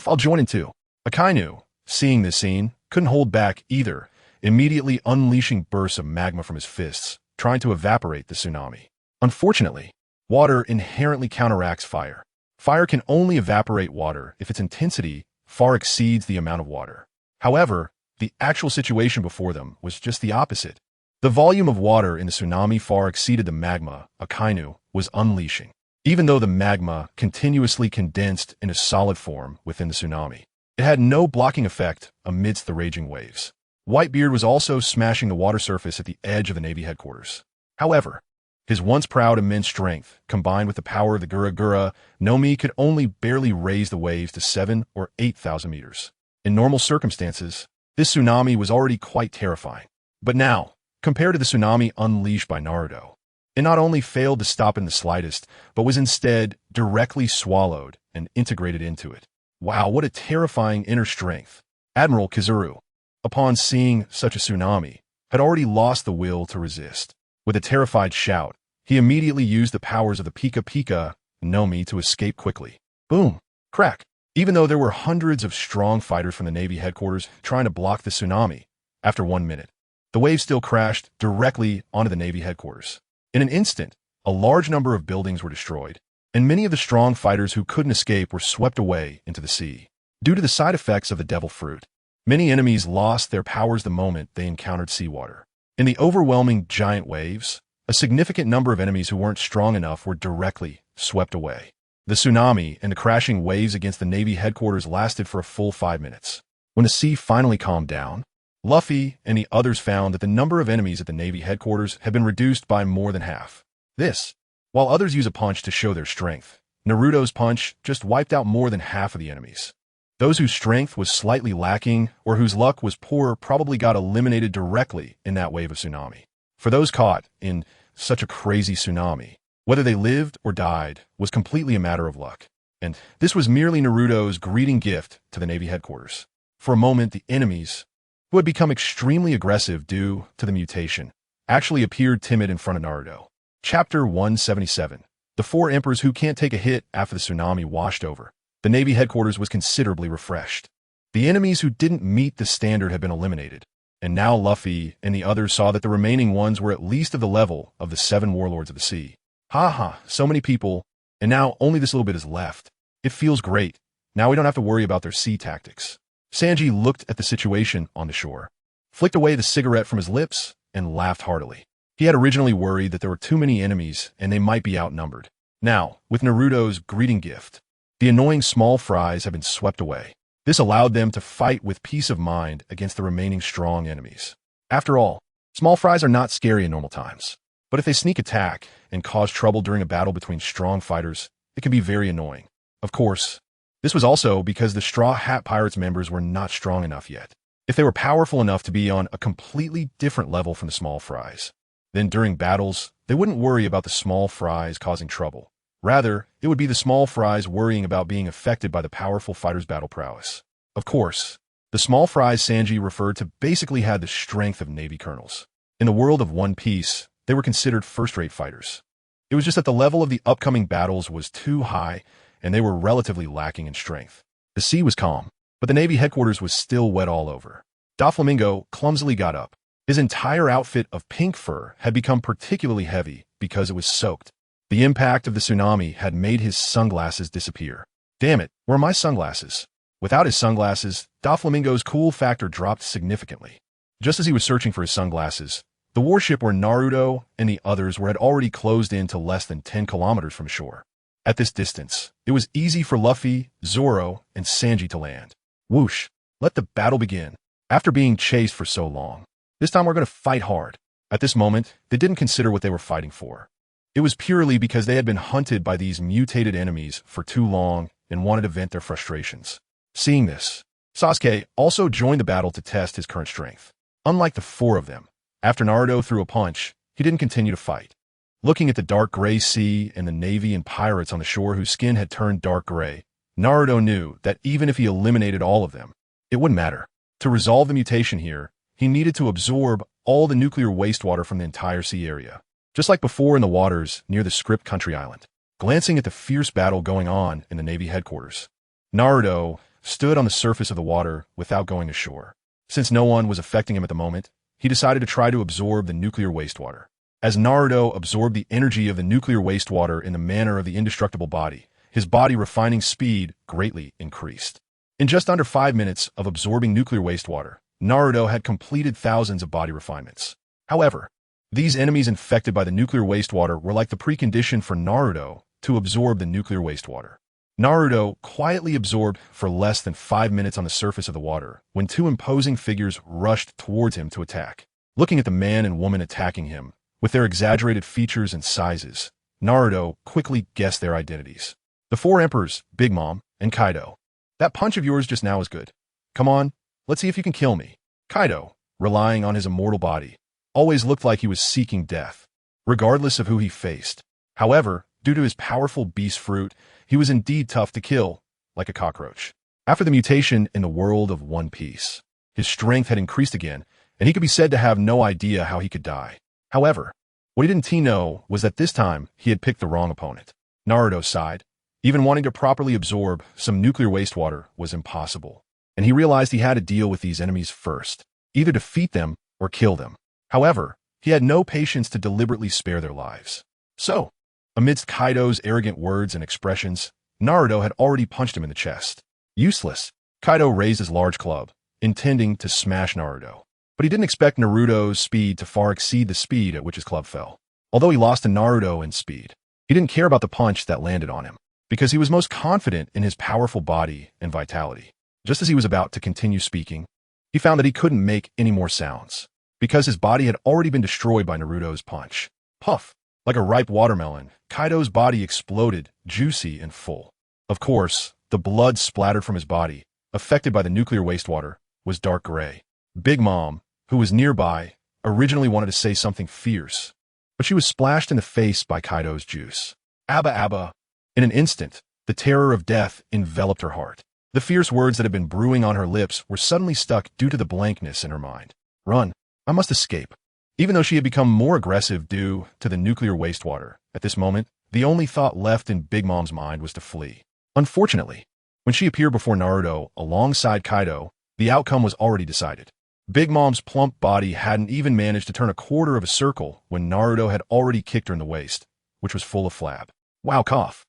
I'll join in too. Akainu, seeing this scene, couldn't hold back either, immediately unleashing bursts of magma from his fists, trying to evaporate the tsunami. Unfortunately, water inherently counteracts fire. Fire can only evaporate water if its intensity far exceeds the amount of water. However, the actual situation before them was just the opposite. The volume of water in the tsunami far exceeded the magma Akainu was unleashing, even though the magma continuously condensed into solid form within the tsunami. It had no blocking effect amidst the raging waves. Whitebeard was also smashing the water surface at the edge of the Navy headquarters. However, his once proud immense strength, combined with the power of the Gura no Mi, could only barely raise the waves to 7,000 or 8,000 meters. In normal circumstances, this tsunami was already quite terrifying. But now, compared to the tsunami unleashed by Naruto, it not only failed to stop in the slightest, but was instead directly swallowed and integrated into it. Wow, what a terrifying inner strength. Admiral Kizuru, upon seeing such a tsunami, had already lost the will to resist. With a terrified shout, he immediately used the powers of the Pika Pika no Mi to escape quickly. Boom! Crack! Even though there were hundreds of strong fighters from the Navy headquarters trying to block the tsunami, after 1 minute, the wave still crashed directly onto the Navy headquarters. In an instant, a large number of buildings were destroyed, and many of the strong fighters who couldn't escape were swept away into the sea. Due to the side effects of the devil fruit, many enemies lost their powers the moment they encountered seawater. In the overwhelming giant waves, a significant number of enemies who weren't strong enough were directly swept away. The tsunami and the crashing waves against the Navy headquarters lasted for a full 5 minutes. When the sea finally calmed down, Luffy and the others found that the number of enemies at the Navy headquarters had been reduced by more than half. This, while others use a punch to show their strength, Naruto's punch just wiped out more than half of the enemies. Those whose strength was slightly lacking or whose luck was poor probably got eliminated directly in that wave of tsunami. For those caught in such a crazy tsunami, whether they lived or died was completely a matter of luck. And this was merely Naruto's greeting gift to the Navy headquarters. For a moment, the enemies, who had become extremely aggressive due to the mutation, actually appeared timid in front of Naruto. Chapter 177. The 4 emperors who can't take a hit after the tsunami washed over. The Navy headquarters was considerably refreshed. The enemies who didn't meet the standard had been eliminated. And now Luffy and the others saw that the remaining ones were at least of the level of the 7 warlords of the sea. Ha ha, so many people, and now only this little bit is left. It feels great. Now we don't have to worry about their sea tactics. Sanji looked at the situation on the shore, flicked away the cigarette from his lips, and laughed heartily. He had originally worried that there were too many enemies and they might be outnumbered. Now, with Naruto's greeting gift, the annoying small fries have been swept away. This allowed them to fight with peace of mind against the remaining strong enemies. After all, small fries are not scary in normal times. But if they sneak attack and cause trouble during a battle between strong fighters, it can be very annoying. Of course, this was also because the Straw Hat Pirates members were not strong enough yet. If they were powerful enough to be on a completely different level from the small fries, then during battles, they wouldn't worry about the small fries causing trouble. Rather, it would be the small fries worrying about being affected by the powerful fighters' battle prowess. Of course, the small fries Sanji referred to basically had the strength of Navy colonels. In the world of One Piece, they were considered first-rate fighters. It was just that the level of the upcoming battles was too high, and they were relatively lacking in strength. The sea was calm, but the Navy headquarters was still wet all over. Doflamingo clumsily got up. His entire outfit of pink fur had become particularly heavy because it was soaked. The impact of the tsunami had made his sunglasses disappear. Damn it, where are my sunglasses? Without his sunglasses, Doflamingo's cool factor dropped significantly. Just as he was searching for his sunglasses, the warship where Naruto and the others had already closed in to less than 10 kilometers from shore. At this distance, it was easy for Luffy, Zoro, and Sanji to land. Whoosh, let the battle begin. After being chased for so long, this time we're going to fight hard. At this moment, they didn't consider what they were fighting for. It was purely because they had been hunted by these mutated enemies for too long and wanted to vent their frustrations. Seeing this, Sasuke also joined the battle to test his current strength. Unlike the 4 of them, after Naruto threw a punch, he didn't continue to fight. Looking at the dark gray sea and the navy and pirates on the shore whose skin had turned dark gray, Naruto knew that even if he eliminated all of them, it wouldn't matter. To resolve the mutation here, he needed to absorb all the nuclear wastewater from the entire sea area. Just like before in the waters near the Script Country Island. Glancing at the fierce battle going on in the Navy headquarters, Naruto stood on the surface of the water without going ashore. Since no one was affecting him at the moment, he decided to try to absorb the nuclear wastewater. As Naruto absorbed the energy of the nuclear wastewater in the manner of the indestructible body, his body refining speed greatly increased. In just under 5 minutes of absorbing nuclear wastewater, Naruto had completed thousands of body refinements. However, these enemies infected by the nuclear wastewater were like the precondition for Naruto to absorb the nuclear wastewater. Naruto quietly absorbed for less than 5 minutes on the surface of the water when 2 imposing figures rushed towards him to attack. Looking at the man and woman attacking him, with their exaggerated features and sizes, Naruto quickly guessed their identities. The 4 emperors, Big Mom, and Kaido. That punch of yours just now is good. Come on, let's see if you can kill me. Kaido, relying on his immortal body, always looked like he was seeking death, regardless of who he faced. However, due to his powerful beast fruit, he was indeed tough to kill, like a cockroach. After the mutation in the world of One Piece, his strength had increased again, and he could be said to have no idea how he could die. However, what he didn't know was that this time he had picked the wrong opponent. Naruto sighed. Even wanting to properly absorb some nuclear wastewater was impossible, and he realized he had to deal with these enemies first, either defeat them or kill them. However, he had no patience to deliberately spare their lives. So, amidst Kaido's arrogant words and expressions, Naruto had already punched him in the chest. Useless. Kaido raised his large club, intending to smash Naruto. But he didn't expect Naruto's speed to far exceed the speed at which his club fell. Although he lost to Naruto in speed, he didn't care about the punch that landed on him, because he was most confident in his powerful body and vitality. Just as he was about to continue speaking, he found that he couldn't make any more sounds, because his body had already been destroyed by Naruto's punch. Puff! Like a ripe watermelon, Kaido's body exploded, juicy and full. Of course, the blood splattered from his body, affected by the nuclear wastewater, was dark gray. Big Mom, who was nearby, originally wanted to say something fierce, but she was splashed in the face by Kaido's juice. Abba Abba! In an instant, the terror of death enveloped her heart. The fierce words that had been brewing on her lips were suddenly stuck due to the blankness in her mind. Run! I must escape. Even though she had become more aggressive due to the nuclear wastewater, at this moment, the only thought left in Big Mom's mind was to flee. Unfortunately, when she appeared before Naruto alongside Kaido, the outcome was already decided. Big Mom's plump body hadn't even managed to turn a quarter of a circle when Naruto had already kicked her in the waist, which was full of flab. Wow, cough.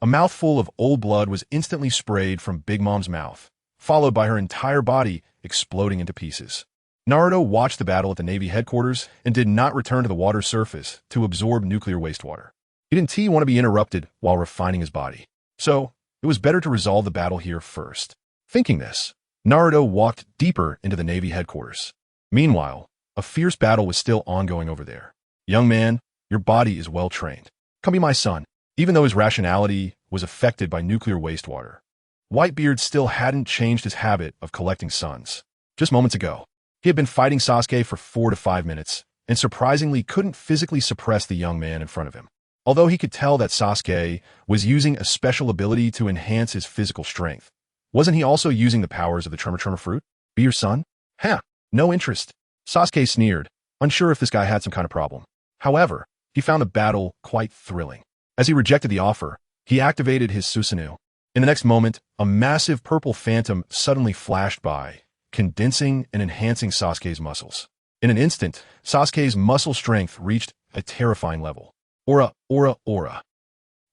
A mouthful of old blood was instantly sprayed from Big Mom's mouth, followed by her entire body exploding into pieces. Naruto watched the battle at the Navy headquarters and did not return to the water's surface to absorb nuclear wastewater. He didn't want to be interrupted while refining his body, so it was better to resolve the battle here first. Thinking this, Naruto walked deeper into the Navy headquarters. Meanwhile, a fierce battle was still ongoing over there. Young man, your body is well trained. Come be my son. Even though his rationality was affected by nuclear wastewater, Whitebeard still hadn't changed his habit of collecting sons. Just moments ago, he had been fighting Sasuke for 4 to 5 minutes, and surprisingly couldn't physically suppress the young man in front of him. Although he could tell that Sasuke was using a special ability to enhance his physical strength, wasn't he also using the powers of the Tremor fruit? Be your son? Huh, no interest. Sasuke sneered, unsure if this guy had some kind of problem. However, he found the battle quite thrilling. As he rejected the offer, he activated his Susanoo. In the next moment, a massive purple phantom suddenly flashed by, condensing and enhancing Sasuke's muscles. In an instant, Sasuke's muscle strength reached a terrifying level. Aura, aura, aura.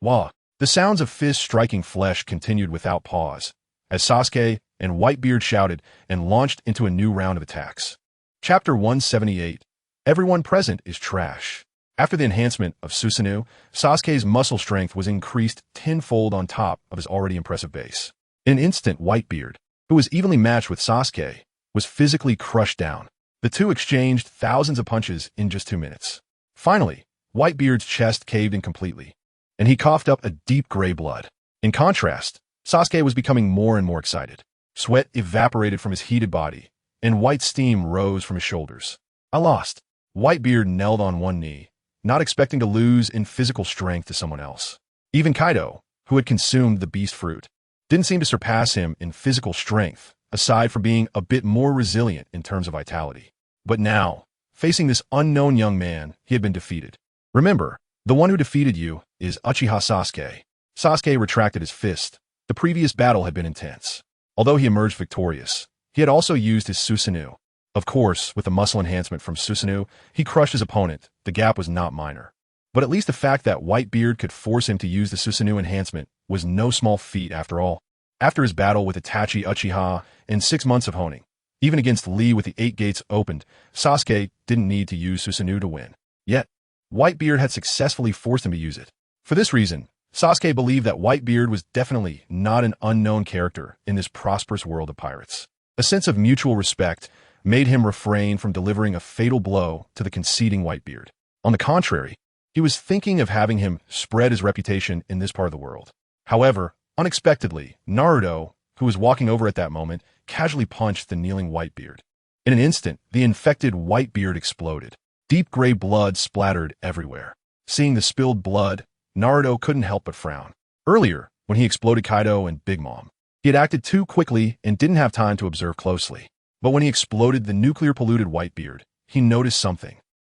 Wah! The sounds of fists striking flesh continued without pause, as Sasuke and Whitebeard shouted and launched into a new round of attacks. Chapter 178. Everyone present is trash. After the enhancement of Susanoo, Sasuke's muscle strength was increased tenfold on top of his already impressive base. In an instant, Whitebeard, who was evenly matched with Sasuke, was physically crushed down. The two exchanged thousands of punches in just 2 minutes. Finally, Whitebeard's chest caved in completely, and he coughed up a deep gray blood. In contrast, Sasuke was becoming more and more excited. Sweat evaporated from his heated body, and white steam rose from his shoulders. I lost. Whitebeard knelt on one knee, not expecting to lose in physical strength to someone else. Even Kaido, who had consumed the beast fruit, didn't seem to surpass him in physical strength, aside from being a bit more resilient in terms of vitality. But now, facing this unknown young man, he had been defeated. Remember, the one who defeated you is Uchiha Sasuke. Sasuke retracted his fist. The previous battle had been intense. Although he emerged victorious, he had also used his Susanoo. Of course, with the muscle enhancement from Susanoo, he crushed his opponent. The gap was not minor. But at least the fact that Whitebeard could force him to use the Susanoo enhancement was no small feat after all. After his battle with Itachi Uchiha and 6 months of honing, even against Lee with the 8 gates opened, Sasuke didn't need to use Susanoo to win. Yet, Whitebeard had successfully forced him to use it. For this reason, Sasuke believed that Whitebeard was definitely not an unknown character in this prosperous world of pirates. A sense of mutual respect made him refrain from delivering a fatal blow to the conceding Whitebeard. On the contrary, he was thinking of having him spread his reputation in this part of the world. However, unexpectedly, Naruto, who was walking over at that moment, casually punched the kneeling Whitebeard. In an instant, the infected Whitebeard exploded. Deep gray blood splattered everywhere. Seeing the spilled blood, Naruto couldn't help but frown. Earlier, when he exploded Kaido and Big Mom, he had acted too quickly and didn't have time to observe closely. But when he exploded the nuclear-polluted Whitebeard, he noticed something.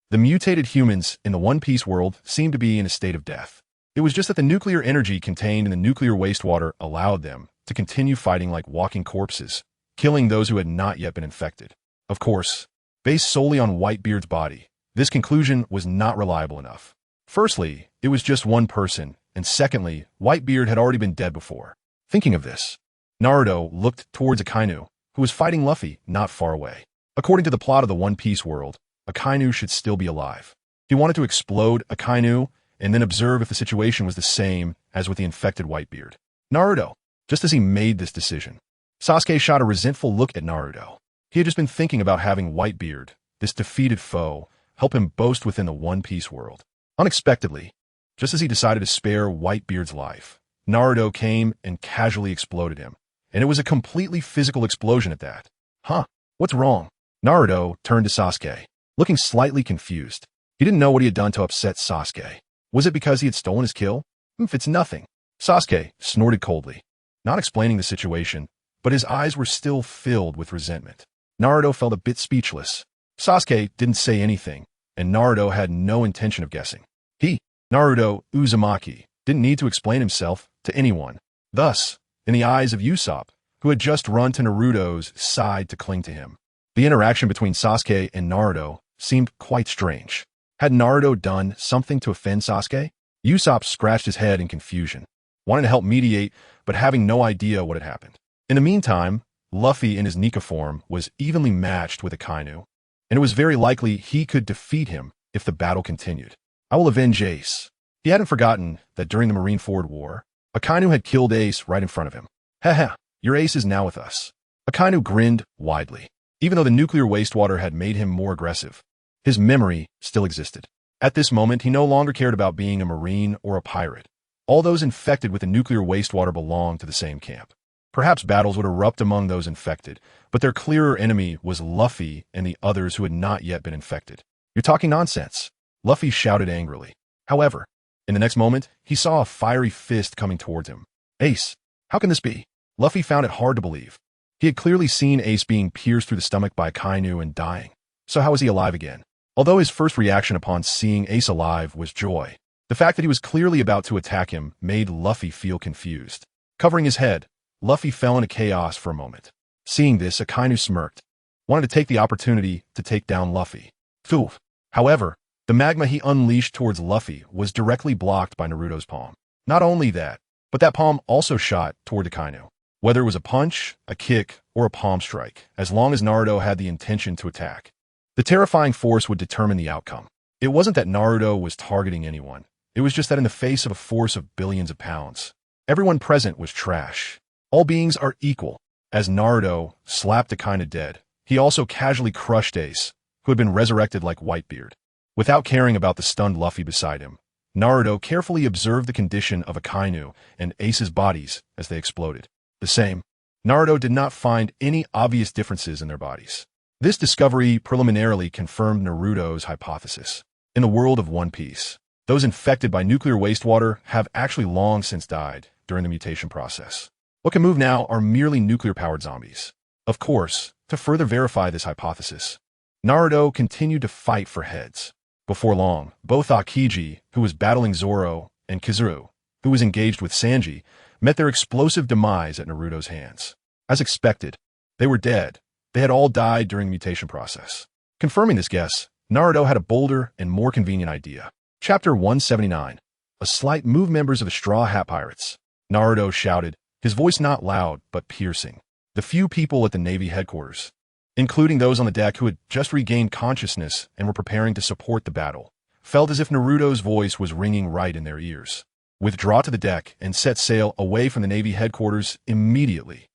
The mutated humans in the One Piece world seemed to be in a state of death. It was just that the nuclear energy contained in the nuclear wastewater allowed them to continue fighting like walking corpses, killing those who had not yet been infected. Of course, based solely on Whitebeard's body, this conclusion was not reliable enough. Firstly, it was just one person, and secondly, Whitebeard had already been dead before. Thinking of this, Naruto looked towards Akainu, who was fighting Luffy not far away. According to the plot of the One Piece world, Akainu should still be alive. He wanted to explode Akainu and then observe if the situation was the same as with the infected Whitebeard. Naruto, just as he made this decision, Sasuke shot a resentful look at Naruto. He had just been thinking about having Whitebeard, this defeated foe, help him boast within the One Piece world. Unexpectedly, just as he decided to spare Whitebeard's life, Naruto came and casually exploded him. And it was a completely physical explosion at that. Huh, what's wrong? Naruto turned to Sasuke, looking slightly confused. He didn't know what he had done to upset Sasuke. Was it because he had stolen his kill? It's nothing. Sasuke snorted coldly, not explaining the situation, but his eyes were still filled with resentment. Naruto felt a bit speechless. Sasuke didn't say anything, and Naruto had no intention of guessing. He, Naruto Uzumaki, didn't need to explain himself to anyone. Thus, in the eyes of Usopp, who had just run to Naruto's side to cling to him, The interaction between Sasuke and Naruto seemed quite strange. Had Naruto done something to offend Sasuke? Usopp scratched his head in confusion, wanting to help mediate, but having no idea what had happened. In the meantime, Luffy in his Nika form was evenly matched with Akainu, and it was very likely he could defeat him if the battle continued. I will avenge Ace. He hadn't forgotten that during the Marineford War, Akainu had killed Ace right in front of him. Hehe, your Ace is now with us. Akainu grinned widely. Even though the nuclear wastewater had made him more aggressive, his memory still existed. At this moment, he no longer cared about being a Marine or a pirate. All those infected with the nuclear wastewater belonged to the same camp. Perhaps battles would erupt among those infected, but their clearer enemy was Luffy and the others who had not yet been infected. You're talking nonsense, Luffy shouted angrily. However, in the next moment, he saw a fiery fist coming towards him. Ace, how can this be? Luffy found it hard to believe. He had clearly seen Ace being pierced through the stomach by Akainu and dying. So how was he alive again? Although his first reaction upon seeing Ace alive was joy, the fact that he was clearly about to attack him made Luffy feel confused. Covering his head, Luffy fell into chaos for a moment. Seeing this, Akainu smirked, wanted to take the opportunity to take down Luffy. Phew. However, the magma he unleashed towards Luffy was directly blocked by Naruto's palm. Not only that, but that palm also shot toward Akainu. Whether it was a punch, a kick, or a palm strike, as long as Naruto had the intention to attack, the terrifying force would determine the outcome. It wasn't that Naruto was targeting anyone. It was just that in the face of a force of billions of pounds, everyone present was trash. All beings are equal. As Naruto slapped Akainu dead, he also casually crushed Ace, who had been resurrected like Whitebeard. Without caring about the stunned Luffy beside him, Naruto carefully observed the condition of Akainu and Ace's bodies as they exploded. The same, Naruto did not find any obvious differences in their bodies. This discovery preliminarily confirmed Naruto's hypothesis. In the world of One Piece, those infected by nuclear wastewater have actually long since died during the mutation process. What can move now are merely nuclear-powered zombies. Of course, to further verify this hypothesis, Naruto continued to fight for heads. Before long, both Akiji, who was battling Zoro, and Kizaru, who was engaged with Sanji, met their explosive demise at Naruto's hands. As expected, they were dead. They had all died during the mutation process. Confirming this guess, Naruto had a bolder and more convenient idea. Chapter 179. A slight move. Members of the Straw Hat Pirates. Naruto shouted, his voice not loud but piercing. The few people at the Navy headquarters, including those on the deck who had just regained consciousness and were preparing to support the battle, felt as if Naruto's voice was ringing right in their ears. Withdraw to the deck and set sail away from the Navy headquarters immediately.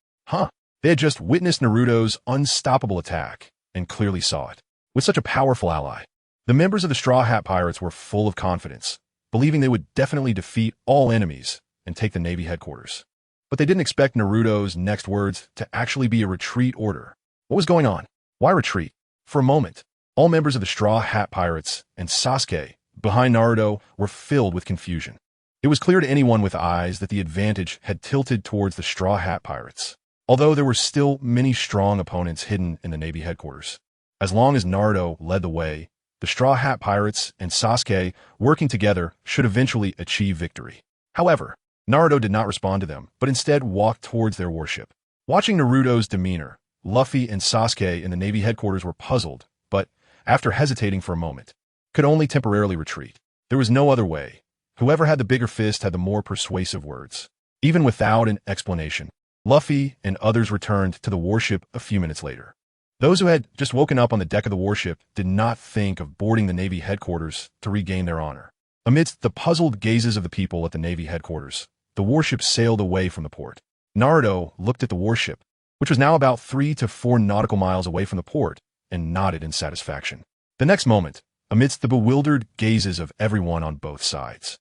They had just witnessed Naruto's unstoppable attack and clearly saw it. With such a powerful ally, the members of the Straw Hat Pirates were full of confidence, believing they would definitely defeat all enemies and take the Navy headquarters. But they didn't expect Naruto's next words to actually be a retreat order. What was going on? Why retreat? For a moment, all members of the Straw Hat Pirates and Sasuke, behind Naruto, were filled with confusion. It was clear to anyone with eyes that the advantage had tilted towards the Straw Hat Pirates, although there were still many strong opponents hidden in the Navy headquarters. As long as Naruto led the way, the Straw Hat Pirates and Sasuke, working together, should eventually achieve victory. However, Naruto did not respond to them, but instead walked towards their warship. Watching Naruto's demeanor, Luffy and Sasuke in the Navy headquarters were puzzled, but, after hesitating for a moment, could only temporarily retreat. There was no other way. Whoever had the bigger fist had the more persuasive words. Even without an explanation, Luffy and others returned to the warship a few minutes later. Those who had just woken up on the deck of the warship did not think of boarding the Navy headquarters to regain their honor. Amidst the puzzled gazes of the people at the Navy headquarters, the warship sailed away from the port. Naruto looked at the warship, which was now about 3 to 4 nautical miles away from the port, and nodded in satisfaction. The next moment, amidst the bewildered gazes of everyone on both sides,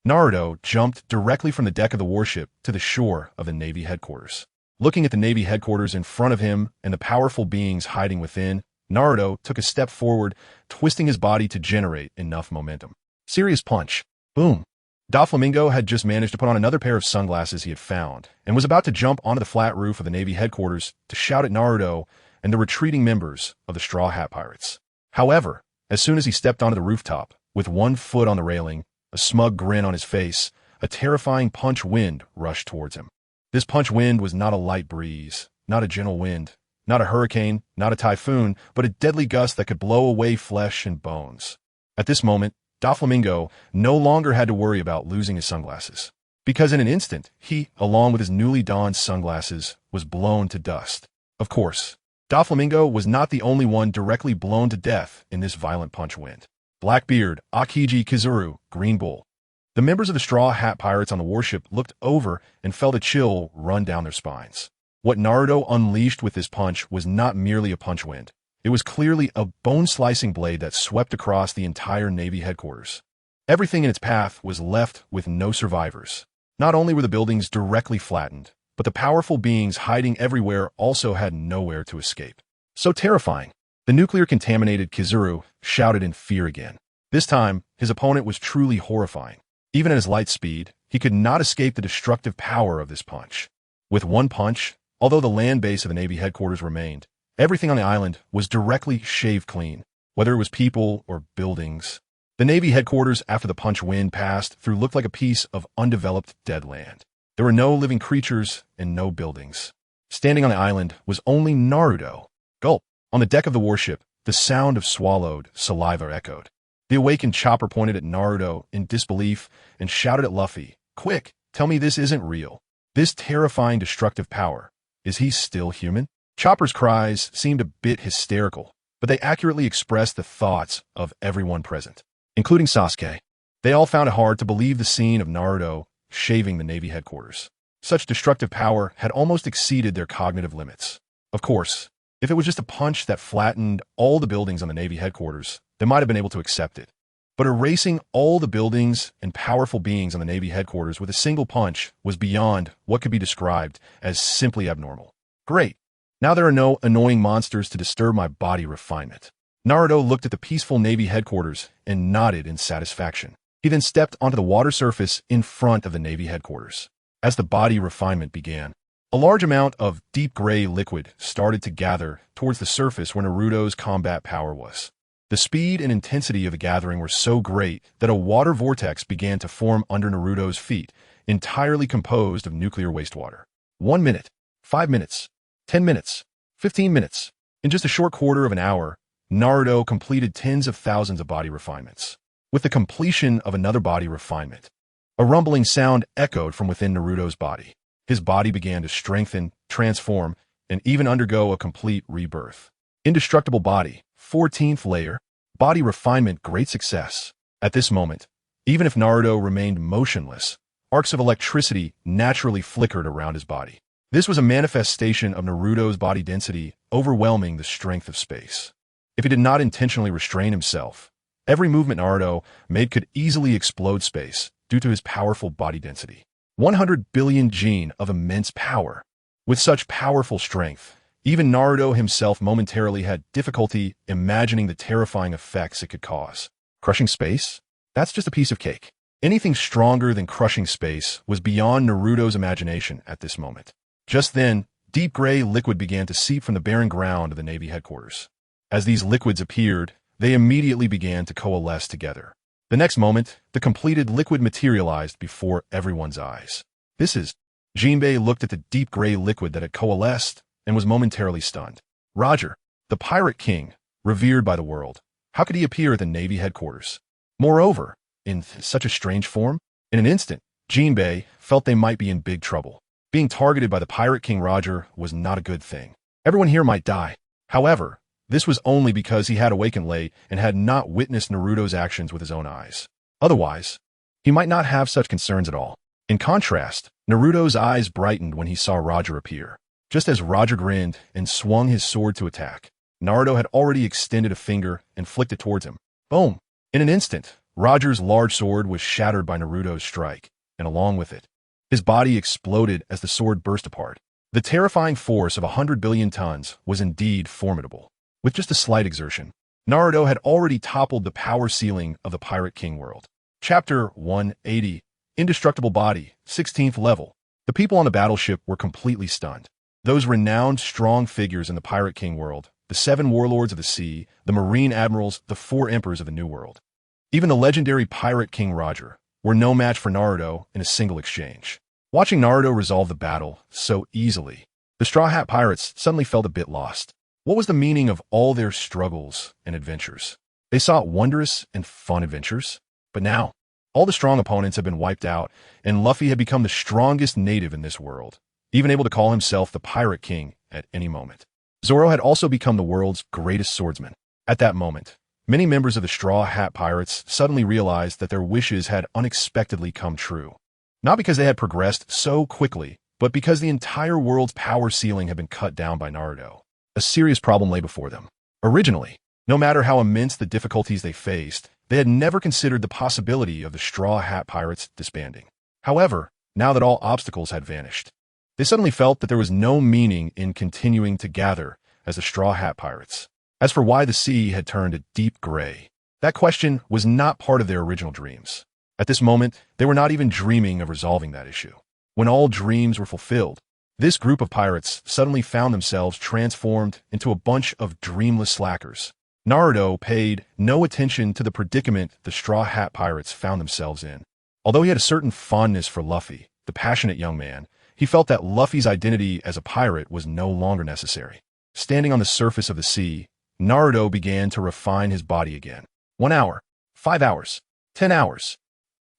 Naruto jumped directly from the deck of the warship to the shore of the Navy headquarters. Looking at the Navy headquarters in front of him and the powerful beings hiding within, Naruto took a step forward, twisting his body to generate enough momentum. Serious punch. Boom. Doflamingo had just managed to put on another pair of sunglasses he had found, and was about to jump onto the flat roof of the Navy headquarters to shout at Naruto and the retreating members of the Straw Hat Pirates. However, as soon as he stepped onto the rooftop, with one foot on the railing, a smug grin on his face, a terrifying punch wind rushed towards him. This punch wind was not a light breeze, not a gentle wind. Not a hurricane, not a typhoon, but a deadly gust that could blow away flesh and bones. At this moment, Doflamingo no longer had to worry about losing his sunglasses. Because in an instant, he, along with his newly donned sunglasses, was blown to dust. Of course, Doflamingo was not the only one directly blown to death in this violent punch wind. Blackbeard, Akiji Kizuru, Green Bull. The members of the Straw Hat Pirates on the warship looked over and felt a chill run down their spines. What Naruto unleashed with this punch was not merely a punch wind. It was clearly a bone-slicing blade that swept across the entire Navy headquarters. Everything in its path was left with no survivors. Not only were the buildings directly flattened, but the powerful beings hiding everywhere also had nowhere to escape. So terrifying. The nuclear-contaminated Kizuru shouted in fear again. This time, his opponent was truly horrifying. Even at his light speed, he could not escape the destructive power of this punch. With one punch, although the land base of the Navy headquarters remained, everything on the island was directly shaved clean, whether it was people or buildings. The Navy headquarters after the punch wind passed through looked like a piece of undeveloped dead land. There were no living creatures and no buildings. Standing on the island was only Naruto. Gulp. On the deck of the warship, the sound of swallowed saliva echoed. The awakened Chopper pointed at Naruto in disbelief and shouted at Luffy, "Quick, tell me this isn't real. This terrifying destructive power. Is he still human?" Chopper's cries seemed a bit hysterical, but they accurately expressed the thoughts of everyone present, including Sasuke. They all found it hard to believe the scene of Naruto shaving the Navy headquarters. Such destructive power had almost exceeded their cognitive limits. Of course, if it was just a punch that flattened all the buildings on the Navy headquarters, they might have been able to accept it. But erasing all the buildings and powerful beings on the Navy headquarters with a single punch was beyond what could be described as simply abnormal. Great. Now there are no annoying monsters to disturb my body refinement. Naruto looked at the peaceful Navy headquarters and nodded in satisfaction. He then stepped onto the water surface in front of the Navy headquarters. As the body refinement began, a large amount of deep gray liquid started to gather towards the surface where Naruto's combat power was. The speed and intensity of the gathering were so great that a water vortex began to form under Naruto's feet, entirely composed of nuclear wastewater. 1 minute, 5 minutes, 10 minutes, 15 minutes. In just a short quarter of an hour, Naruto completed tens of thousands of body refinements. With the completion of another body refinement, a rumbling sound echoed from within Naruto's body. His body began to strengthen, transform, and even undergo a complete rebirth. Indestructible body, 14th layer, body refinement, great success. At this moment, even if Naruto remained motionless, arcs of electricity naturally flickered around his body. This was a manifestation of Naruto's body density overwhelming the strength of space. If he did not intentionally restrain himself, every movement Naruto made could easily explode space due to his powerful body density. 100 billion gene of immense power. With such powerful strength, even Naruto himself momentarily had difficulty imagining the terrifying effects it could cause. Crushing space? That's just a piece of cake. Anything stronger than crushing space was beyond Naruto's imagination at this moment. Just then, deep gray liquid began to seep from the barren ground of the Navy headquarters. As these liquids appeared, they immediately began to coalesce together. The next moment, the completed liquid materialized before everyone's eyes. This is... Jinbei looked at the deep gray liquid that had coalesced and was momentarily stunned. Roger, the Pirate King, revered by the world. How could he appear at the Navy headquarters? Moreover, in such a strange form? In an instant, Jinbei felt they might be in big trouble. Being targeted by the Pirate King Roger was not a good thing. Everyone here might die. However, this was only because he had awakened late and had not witnessed Naruto's actions with his own eyes. Otherwise, he might not have such concerns at all. In contrast, Naruto's eyes brightened when he saw Roger appear. Just as Roger grinned and swung his sword to attack, Naruto had already extended a finger and flicked it towards him. Boom! In an instant, Roger's large sword was shattered by Naruto's strike, and along with it, his body exploded as the sword burst apart. The terrifying force of 100 billion tons was indeed formidable. With just a slight exertion, Naruto had already toppled the power ceiling of the Pirate King world. Chapter 180, Indestructible Body, 16th level. The people on the battleship were completely stunned. Those renowned, strong figures in the Pirate King world, the 7 warlords of the sea, the marine admirals, the 4 emperors of the New World. Even the legendary Pirate King Roger were no match for Naruto in a single exchange. Watching Naruto resolve the battle so easily, The Straw Hat Pirates suddenly felt a bit lost. What was the meaning of all their struggles and adventures? They sought wondrous and fun adventures, but now, all the strong opponents had been wiped out, and Luffy had become the strongest native in this world, even able to call himself the Pirate King at any moment. Zoro had also become the world's greatest swordsman. At that moment, many members of the Straw Hat Pirates suddenly realized that their wishes had unexpectedly come true. Not because they had progressed so quickly, but because the entire world's power ceiling had been cut down by Naruto. A serious problem lay before them. Originally, no matter how immense the difficulties they faced, they had never considered the possibility of the Straw Hat Pirates disbanding. However, now that all obstacles had vanished, they suddenly felt that there was no meaning in continuing to gather as the Straw Hat Pirates. As for why the sea had turned a deep gray, that question was not part of their original dreams. At this moment, they were not even dreaming of resolving that issue. When all dreams were fulfilled, this group of pirates suddenly found themselves transformed into a bunch of dreamless slackers. Naruto paid no attention to the predicament the Straw Hat Pirates found themselves in. Although he had a certain fondness for Luffy, the passionate young man, he felt that Luffy's identity as a pirate was no longer necessary. Standing on the surface of the sea, Naruto began to refine his body again. 1 hour, 5 hours, 10 hours.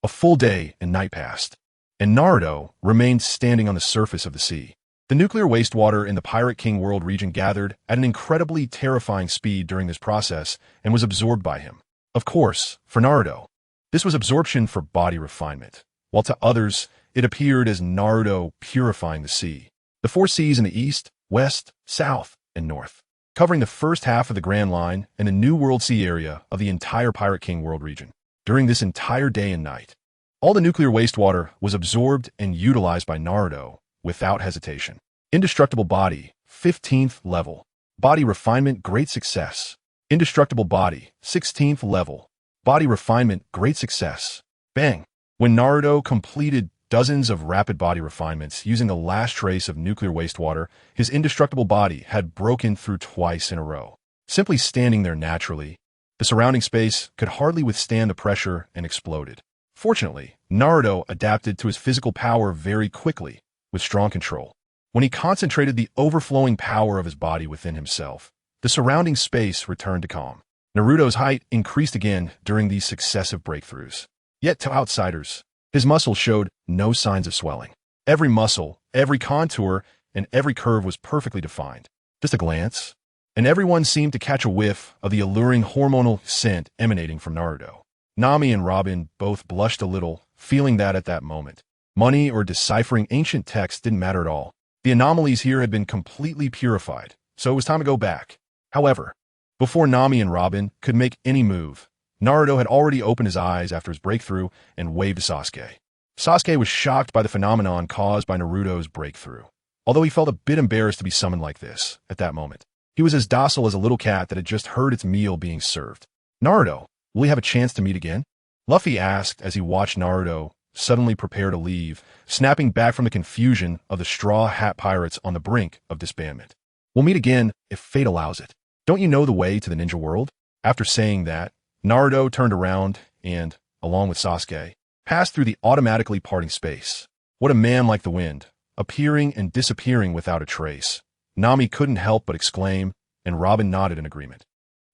A full day and night passed, and Naruto remained standing on the surface of the sea. The nuclear wastewater in the Pirate King World region gathered at an incredibly terrifying speed during this process and was absorbed by him. Of course, for Naruto, this was absorption for body refinement, while to others, it appeared as Naruto purifying the sea. The 4 seas in the east, west, south, and north, covering the first half of the Grand Line and the New World Sea area of the entire Pirate King World region. During this entire day and night, all the nuclear wastewater was absorbed and utilized by Naruto without hesitation. Indestructible body, 15th level. Body refinement, great success. Indestructible body, 16th level. Body refinement, great success. Bang! When Naruto completed dozens of rapid body refinements using the last trace of nuclear wastewater, his indestructible body had broken through twice in a row. Simply standing there naturally, the surrounding space could hardly withstand the pressure and exploded. Fortunately, Naruto adapted to his physical power very quickly, with strong control. When he concentrated the overflowing power of his body within himself, the surrounding space returned to calm. Naruto's height increased again during these successive breakthroughs. Yet to outsiders, his muscles showed no signs of swelling. Every muscle, every contour, and every curve was perfectly defined. Just a glance, and everyone seemed to catch a whiff of the alluring hormonal scent emanating from Naruto. Nami and Robin both blushed a little, feeling that at that moment, money or deciphering ancient texts didn't matter at all. The anomalies here had been completely purified, so it was time to go back. However, before Nami and Robin could make any move, Naruto had already opened his eyes after his breakthrough and waved to Sasuke. Sasuke was shocked by the phenomenon caused by Naruto's breakthrough. Although he felt a bit embarrassed to be summoned like this at that moment, he was as docile as a little cat that had just heard its meal being served. Naruto, will we have a chance to meet again? Luffy asked as he watched Naruto suddenly prepare to leave, snapping back from the confusion of the Straw Hat Pirates on the brink of disbandment. We'll meet again if fate allows it. Don't you know the way to the ninja world? After saying that, Naruto turned around and, along with Sasuke, passed through the automatically parting space. What a man like the wind, appearing and disappearing without a trace. Nami couldn't help but exclaim, and Robin nodded in agreement.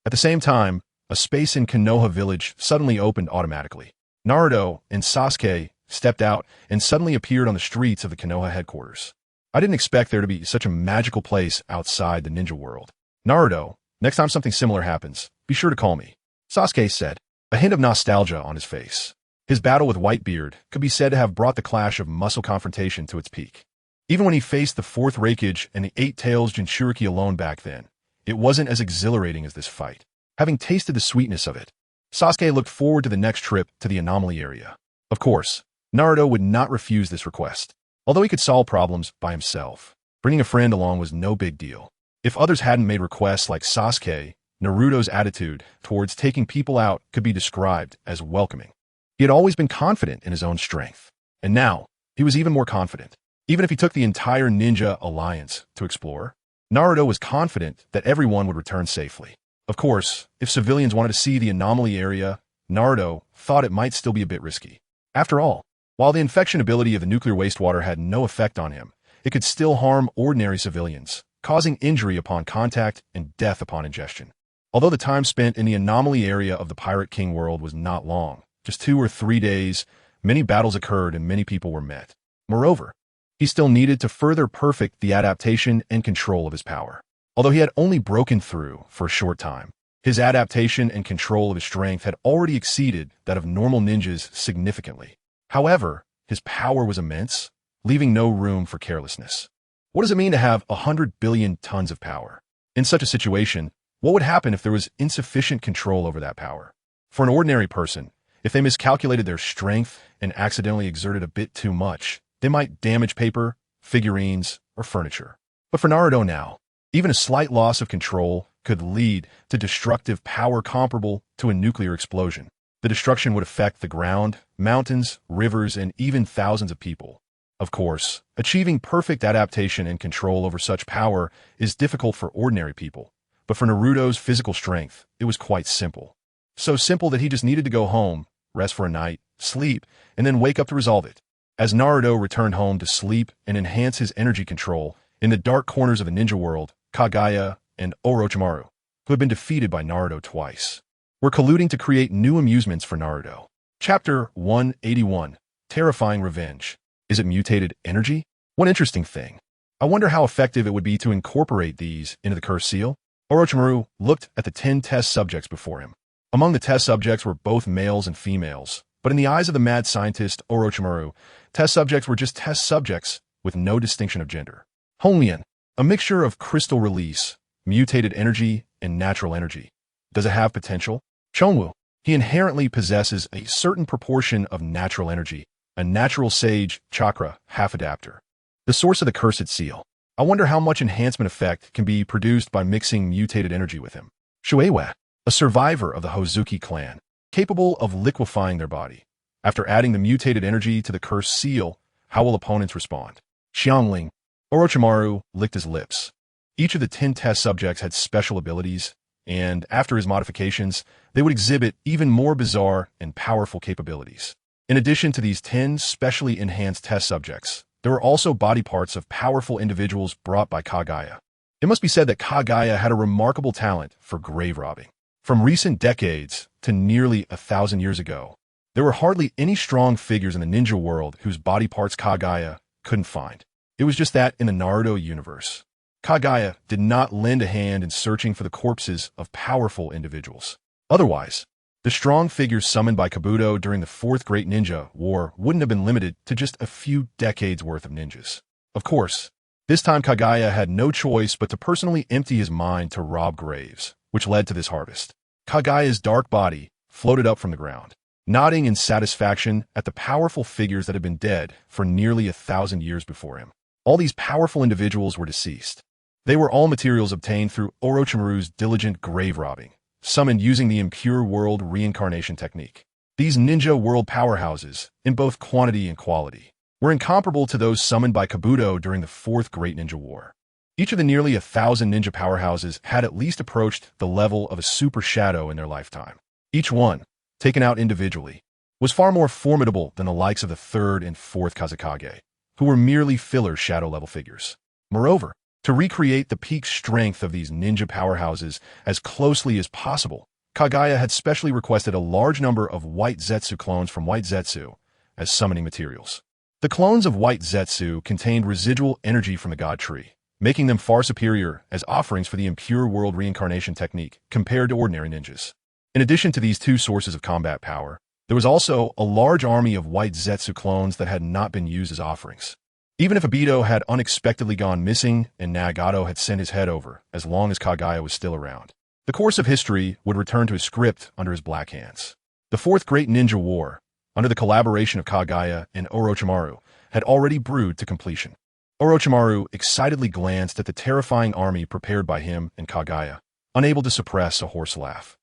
At the same time, a space in Konoha village suddenly opened automatically. Naruto and Sasuke stepped out and suddenly appeared on the streets of the Konoha headquarters. I didn't expect there to be such a magical place outside the ninja world. Naruto, next time something similar happens, be sure to call me, Sasuke said, a hint of nostalgia on his face. His battle with Whitebeard could be said to have brought the clash of muscle confrontation to its peak. Even when he faced the fourth Raikage and the Eight Tails Jinchuriki alone back then, it wasn't as exhilarating as this fight. Having tasted the sweetness of it, Sasuke looked forward to the next trip to the anomaly area. Of course, Naruto would not refuse this request. Although he could solve problems by himself, bringing a friend along was no big deal. If others hadn't made requests like Sasuke, Naruto's attitude towards taking people out could be described as welcoming. He had always been confident in his own strength, and now he was even more confident. Even if he took the entire ninja alliance to explore, Naruto was confident that everyone would return safely. Of course, if civilians wanted to see the anomaly area, Naruto thought it might still be a bit risky. After all, while the infection ability of the nuclear wastewater had no effect on him, it could still harm ordinary civilians, causing injury upon contact and death upon ingestion. Although the time spent in the anomaly area of the Pirate King world was not long, just 2 or 3 days, many battles occurred and many people were met. Moreover, he still needed to further perfect the adaptation and control of his power. Although he had only broken through for a short time, his adaptation and control of his strength had already exceeded that of normal ninjas significantly. However, his power was immense, leaving no room for carelessness. What does it mean to have 100 billion tons of power? In such a situation, what would happen if there was insufficient control over that power? For an ordinary person, if they miscalculated their strength and accidentally exerted a bit too much, they might damage paper, figurines, or furniture. But for Naruto now, even a slight loss of control could lead to destructive power comparable to a nuclear explosion. The destruction would affect the ground, mountains, rivers, and even thousands of people. Of course, achieving perfect adaptation and control over such power is difficult for ordinary people, but for Naruto's physical strength, it was quite simple. So simple that he just needed to go home, rest for a night, sleep, and then wake up to resolve it. As Naruto returned home to sleep and enhance his energy control, in the dark corners of the ninja world, Kaguya and Orochimaru, who had been defeated by Naruto twice, were colluding to create new amusements for Naruto. Chapter 181, Terrifying Revenge. Is it mutated energy? One interesting thing. I wonder how effective it would be to incorporate these into the cursed seal. Orochimaru looked at the 10 test subjects before him. Among the test subjects were both males and females, but in the eyes of the mad scientist Orochimaru, test subjects were just test subjects with no distinction of gender. Honglian, a mixture of crystal release, mutated energy, and natural energy. Does it have potential? Chonwu, he inherently possesses a certain proportion of natural energy, a natural sage chakra half-adapter. The source of the cursed seal. I wonder how much enhancement effect can be produced by mixing mutated energy with him. Shueiwa, a survivor of the Hozuki clan, capable of liquefying their body. After adding the mutated energy to the cursed seal, how will opponents respond? Xiangling, Orochimaru licked his lips. Each of the 10 test subjects had special abilities, and after his modifications, they would exhibit even more bizarre and powerful capabilities. In addition to these 10 specially enhanced test subjects, there were also body parts of powerful individuals brought by Kaguya. It must be said that Kaguya had a remarkable talent for grave robbing. From recent decades to nearly 1,000 years ago, there were hardly any strong figures in the ninja world whose body parts Kaguya couldn't find. It was just that in the Naruto universe, Kaguya did not lend a hand in searching for the corpses of powerful individuals. Otherwise, the strong figures summoned by Kabuto during the Fourth Great Ninja War wouldn't have been limited to just a few decades worth of ninjas. Of course, this time Kaguya had no choice but to personally empty his mind to rob graves, which led to this harvest. Kaguya's dark body floated up from the ground, nodding in satisfaction at the powerful figures that had been dead for nearly 1,000 years before him. All these powerful individuals were deceased. They were all materials obtained through Orochimaru's diligent grave robbing, summoned using the impure world reincarnation technique. These ninja world powerhouses, in both quantity and quality, were incomparable to those summoned by Kabuto during the Fourth Great Ninja War. Each of the nearly 1,000 ninja powerhouses had at least approached the level of a super shadow in their lifetime. Each one, taken out individually, was far more formidable than the likes of the Third and Fourth Kazekage, who were merely filler shadow-level figures. Moreover, to recreate the peak strength of these ninja powerhouses as closely as possible, Kaguya had specially requested a large number of White Zetsu clones from White Zetsu as summoning materials. The clones of White Zetsu contained residual energy from the God Tree, making them far superior as offerings for the impure world reincarnation technique compared to ordinary ninjas. In addition to these two sources of combat power, there was also a large army of White Zetsu clones that had not been used as offerings. Even if Obito had unexpectedly gone missing and Nagato had sent his head over, as long as Kaguya was still around, the course of history would return to his script under his black hands. The Fourth Great Ninja War, under the collaboration of Kaguya and Orochimaru, had already brewed to completion. Orochimaru excitedly glanced at the terrifying army prepared by him and Kaguya, unable to suppress a hoarse laugh.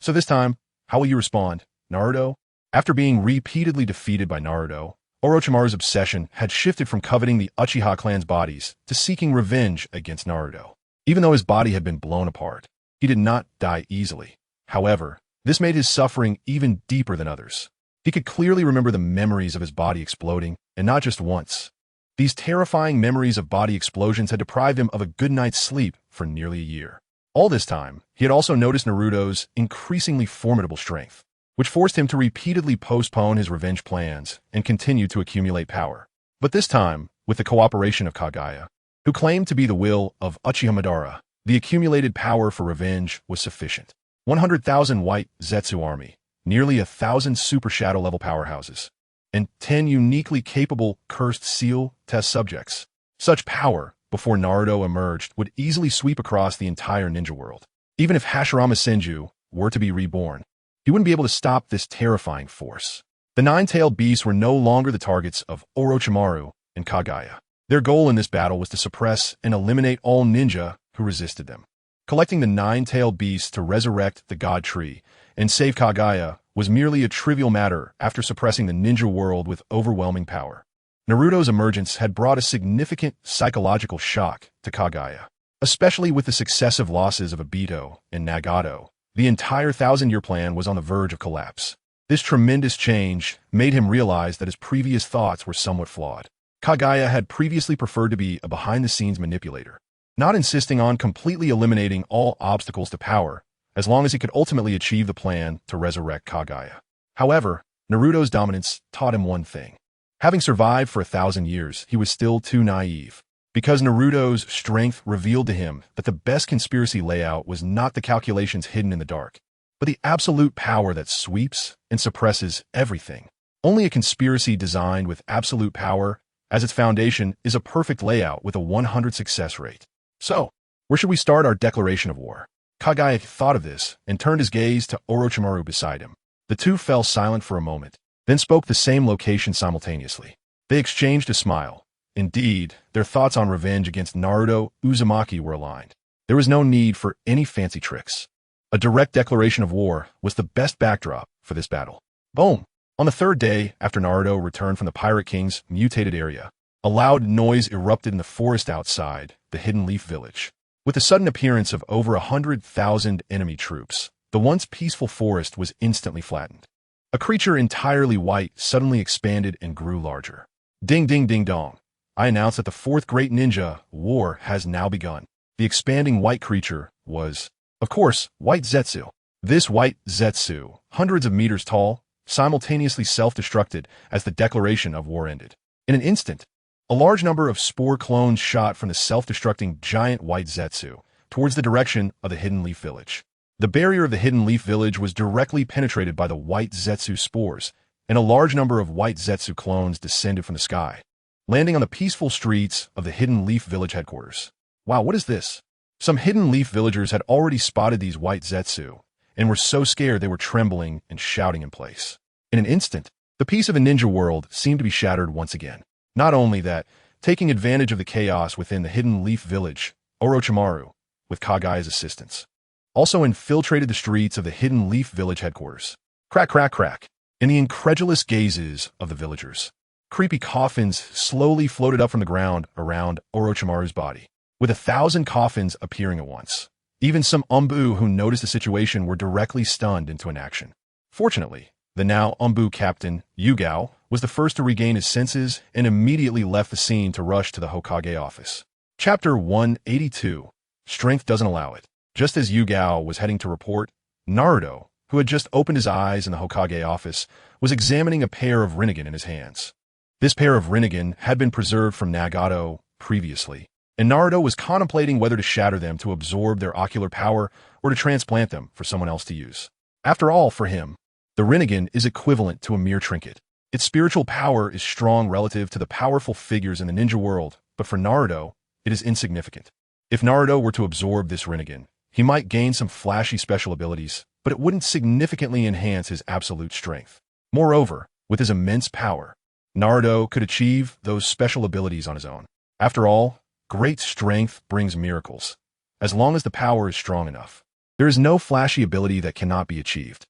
So this time, how will you respond, Naruto? After being repeatedly defeated by Naruto, Orochimaru's obsession had shifted from coveting the Uchiha clan's bodies to seeking revenge against Naruto. Even though his body had been blown apart, he did not die easily. However, this made his suffering even deeper than others. He could clearly remember the memories of his body exploding, and not just once. These terrifying memories of body explosions had deprived him of a good night's sleep for nearly a year. All this time, he had also noticed Naruto's increasingly formidable strength, which forced him to repeatedly postpone his revenge plans and continue to accumulate power. But this time, with the cooperation of Kaguya, who claimed to be the will of Uchiha Madara, the accumulated power for revenge was sufficient. 100,000 white Zetsu army, nearly 1,000 super shadow-level powerhouses, and 10 uniquely capable cursed seal test subjects. Such power, before Naruto emerged, would easily sweep across the entire ninja world. Even if Hashirama Senju were to be reborn, he wouldn't be able to stop this terrifying force. The nine-tailed beasts were no longer the targets of Orochimaru and Kaguya. Their goal in this battle was to suppress and eliminate all ninja who resisted them. Collecting the nine-tailed beasts to resurrect the God Tree and save Kaguya was merely a trivial matter after suppressing the ninja world with overwhelming power. Naruto's emergence had brought a significant psychological shock to Kaguya. Especially with the successive losses of Obito and Nagato, the entire thousand-year plan was on the verge of collapse. This tremendous change made him realize that his previous thoughts were somewhat flawed. Kaguya had previously preferred to be a behind-the-scenes manipulator, not insisting on completely eliminating all obstacles to power, as long as he could ultimately achieve the plan to resurrect Kaguya. However, Naruto's dominance taught him one thing. Having survived for 1,000 years, he was still too naive. Because Naruto's strength revealed to him that the best conspiracy layout was not the calculations hidden in the dark, but the absolute power that sweeps and suppresses everything. Only a conspiracy designed with absolute power as its foundation is a perfect layout with a 100 success rate. So, where should we start our declaration of war? Kaguya thought of this and turned his gaze to Orochimaru beside him. The two fell silent for a moment, then spoke the same location simultaneously. They exchanged a smile. Indeed, their thoughts on revenge against Naruto Uzumaki were aligned. There was no need for any fancy tricks. A direct declaration of war was the best backdrop for this battle. Boom! On the third day after Naruto returned from the Pirate King's mutated area, a loud noise erupted in the forest outside the Hidden Leaf Village. With the sudden appearance of over 100,000 enemy troops, the once peaceful forest was instantly flattened. A creature entirely white suddenly expanded and grew larger. Ding ding ding dong. I announce that the fourth great ninja war has now begun. The expanding white creature was, of course, White Zetsu. This White Zetsu, hundreds of meters tall, simultaneously self-destructed as the declaration of war ended. In an instant, a large number of spore clones shot from the self-destructing giant White Zetsu towards the direction of the Hidden Leaf Village. The barrier of the Hidden Leaf Village was directly penetrated by the White Zetsu spores, and a large number of White Zetsu clones descended from the sky, landing on the peaceful streets of the Hidden Leaf Village headquarters. Wow, what is this? Some Hidden Leaf villagers had already spotted these White Zetsu, and were so scared they were trembling and shouting in place. In an instant, the peace of a ninja world seemed to be shattered once again. Not only that, taking advantage of the chaos within the Hidden Leaf Village, Orochimaru, with Kaguya's assistance, also infiltrated the streets of the Hidden Leaf Village headquarters. Crack, crack, crack. In the incredulous gazes of the villagers, creepy coffins slowly floated up from the ground around Orochimaru's body, with 1,000 coffins appearing at once. Even some Umbu who noticed the situation were directly stunned into inaction. Fortunately, the now Umbu captain, Yugao, was the first to regain his senses and immediately left the scene to rush to the Hokage office. Chapter 182. Strength doesn't allow it. Just as Yugao was heading to report, Naruto, who had just opened his eyes in the Hokage office, was examining a pair of Rinnegan in his hands. This pair of Rinnegan had been preserved from Nagato previously, and Naruto was contemplating whether to shatter them to absorb their ocular power or to transplant them for someone else to use. After all, for him, the Rinnegan is equivalent to a mere trinket. Its spiritual power is strong relative to the powerful figures in the ninja world, but for Naruto, it is insignificant. If Naruto were to absorb this Rinnegan, he might gain some flashy special abilities, but it wouldn't significantly enhance his absolute strength. Moreover, with his immense power, Naruto could achieve those special abilities on his own. After all, great strength brings miracles, as long as the power is strong enough. There is no flashy ability that cannot be achieved.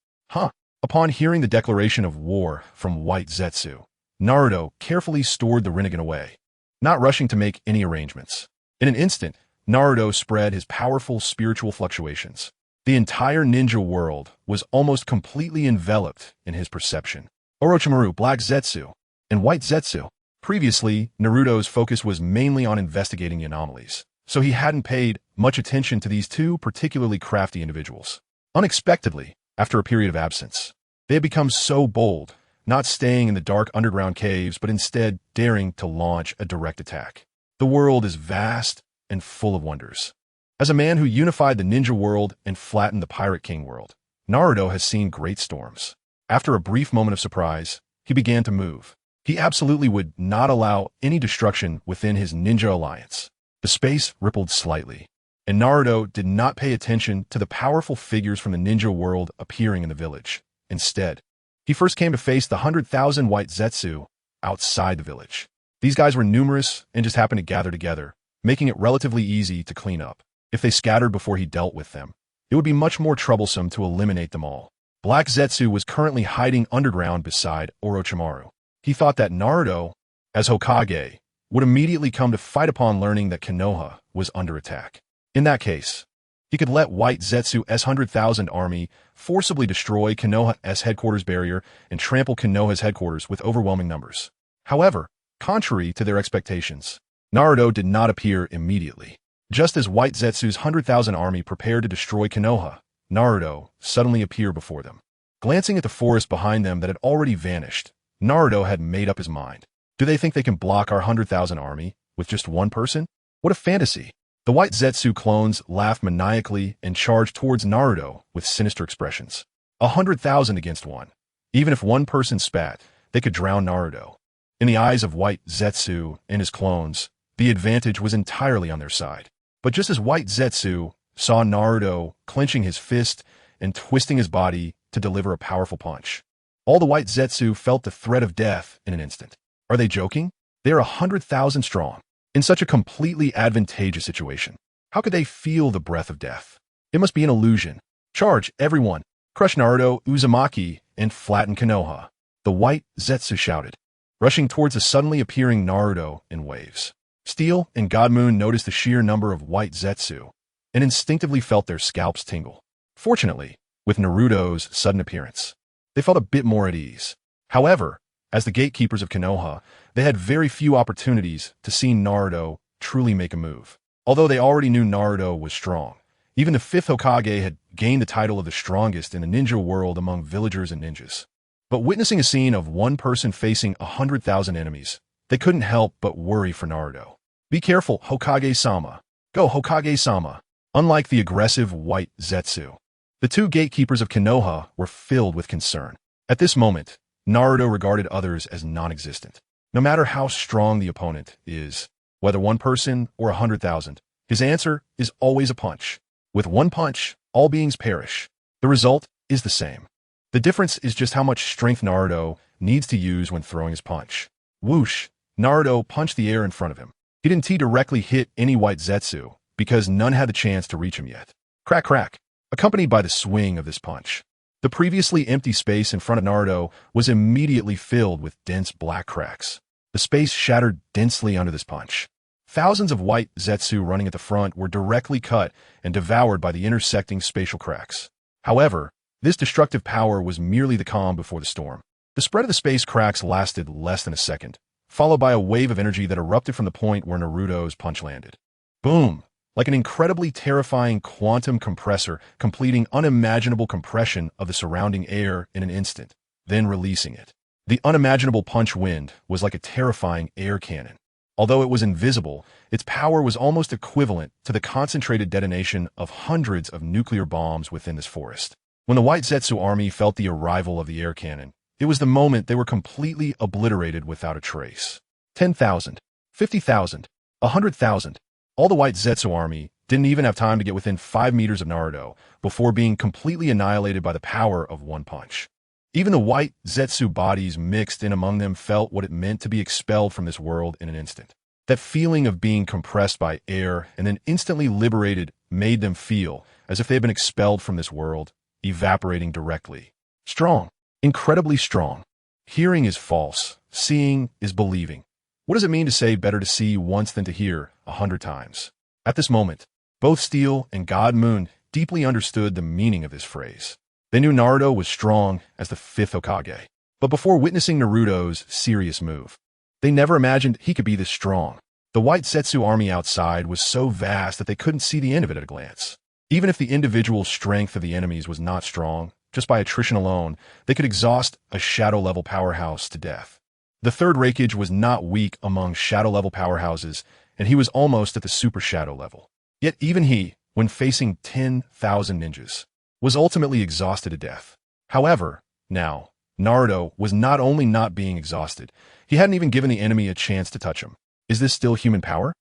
Upon hearing the declaration of war from White Zetsu, Naruto carefully stored the Rinnegan away, not rushing to make any arrangements. In an instant, Naruto spread his powerful spiritual fluctuations. The entire ninja world was almost completely enveloped in his perception. Orochimaru, Black Zetsu, and White Zetsu. Previously, Naruto's focus was mainly on investigating the anomalies, so he hadn't paid much attention to these two particularly crafty individuals. Unexpectedly, after a period of absence, they had become so bold, not staying in the dark underground caves but instead daring to launch a direct attack. The world is vast and full of wonders. As a man who unified the ninja world and flattened the Pirate King world, Naruto has seen great storms. After a brief moment of surprise, he began to move. He absolutely would not allow any destruction within his ninja alliance. The space rippled slightly, and Naruto did not pay attention to the powerful figures from the ninja world appearing in the village. Instead, he first came to face the 100,000 white Zetsu outside the village. These guys were numerous and just happened to gather together, making it relatively easy to clean up. If they scattered before he dealt with them, it would be much more troublesome to eliminate them all. Black Zetsu was currently hiding underground beside Orochimaru. He thought that Naruto, as Hokage, would immediately come to fight upon learning that Konoha was under attack. In that case, he could let White Zetsu's 100,000 army forcibly destroy Konoha's headquarters barrier and trample Konoha's headquarters with overwhelming numbers. However, contrary to their expectations, Naruto did not appear immediately. Just as White Zetsu's 100,000 army prepared to destroy Konoha, Naruto suddenly appeared before them. Glancing at the forest behind them that had already vanished, Naruto had made up his mind. Do they think they can block our 100,000 army with just one person? What a fantasy! The White Zetsu clones laughed maniacally and charged towards Naruto with sinister expressions. 100,000 against one. Even if one person spat, they could drown Naruto. In the eyes of White Zetsu and his clones, the advantage was entirely on their side. But just as White Zetsu saw Naruto clenching his fist and twisting his body to deliver a powerful punch, all the White Zetsu felt the threat of death in an instant. Are they joking? They are 100,000 strong. In such a completely advantageous situation, how could they feel the breath of death? It must be an illusion. Charge, everyone! Crush Naruto, Uzumaki, and flatten Konoha. The White Zetsu shouted, rushing towards the suddenly appearing Naruto in waves. Steel and God Moon noticed the sheer number of White Zetsu and instinctively felt their scalps tingle. Fortunately, with Naruto's sudden appearance, they felt a bit more at ease. However, as the gatekeepers of Konoha, they had very few opportunities to see Naruto truly make a move. Although they already knew Naruto was strong, even the 5th Hokage had gained the title of the strongest in the ninja world among villagers and ninjas. But witnessing a scene of one person facing 100,000 enemies, they couldn't help but worry for Naruto. Be careful, Hokage-sama. Go, Hokage-sama. Unlike the aggressive White Zetsu, the two gatekeepers of Konoha were filled with concern. At this moment, Naruto regarded others as non-existent. No matter how strong the opponent is, whether one person or 100,000, his answer is always a punch. With one punch, all beings perish. The result is the same. The difference is just how much strength Naruto needs to use when throwing his punch. Whoosh! Naruto punched the air in front of him. He didn't directly hit any White Zetsu, because none had the chance to reach him yet. Crack crack! Accompanied by the swing of this punch, the previously empty space in front of Naruto was immediately filled with dense black cracks. The space shattered densely under this punch. Thousands of White Zetsu running at the front were directly cut and devoured by the intersecting spatial cracks. However, this destructive power was merely the calm before the storm. The spread of the space cracks lasted less than a second, followed by a wave of energy that erupted from the point where Naruto's punch landed. Boom! Like an incredibly terrifying quantum compressor completing unimaginable compression of the surrounding air in an instant, then releasing it. The unimaginable punch wind was like a terrifying air cannon. Although it was invisible, its power was almost equivalent to the concentrated detonation of hundreds of nuclear bombs within this forest. When the White Zetsu army felt the arrival of the air cannon, it was the moment they were completely obliterated without a trace. 10,000, 50,000, 100,000. All the White Zetsu army didn't even have time to get within 5 meters of Naruto before being completely annihilated by the power of one punch. Even the White Zetsu bodies mixed in among them felt what it meant to be expelled from this world in an instant. That feeling of being compressed by air and then instantly liberated made them feel as if they had been expelled from this world, evaporating directly. Strong. Incredibly strong. Hearing is false. Seeing is believing. What does it mean to say better to see once than to hear 100 times? At this moment, both Steel and God Moon deeply understood the meaning of this phrase. They knew Naruto was strong as the 5th Hokage. But before witnessing Naruto's serious move, They never imagined he could be this strong. The White Zetsu army outside was so vast that they couldn't see the end of it at a glance. Even if the individual strength of the enemies was not strong, just by attrition alone, they could exhaust a shadow-level powerhouse to death. The third Raikage was not weak among shadow-level powerhouses, and he was almost at the super shadow level. Yet even he, when facing 10,000 ninjas, was ultimately exhausted to death. However, now, Naruto was not only not being exhausted, he hadn't even given the enemy a chance to touch him. Is this still human power?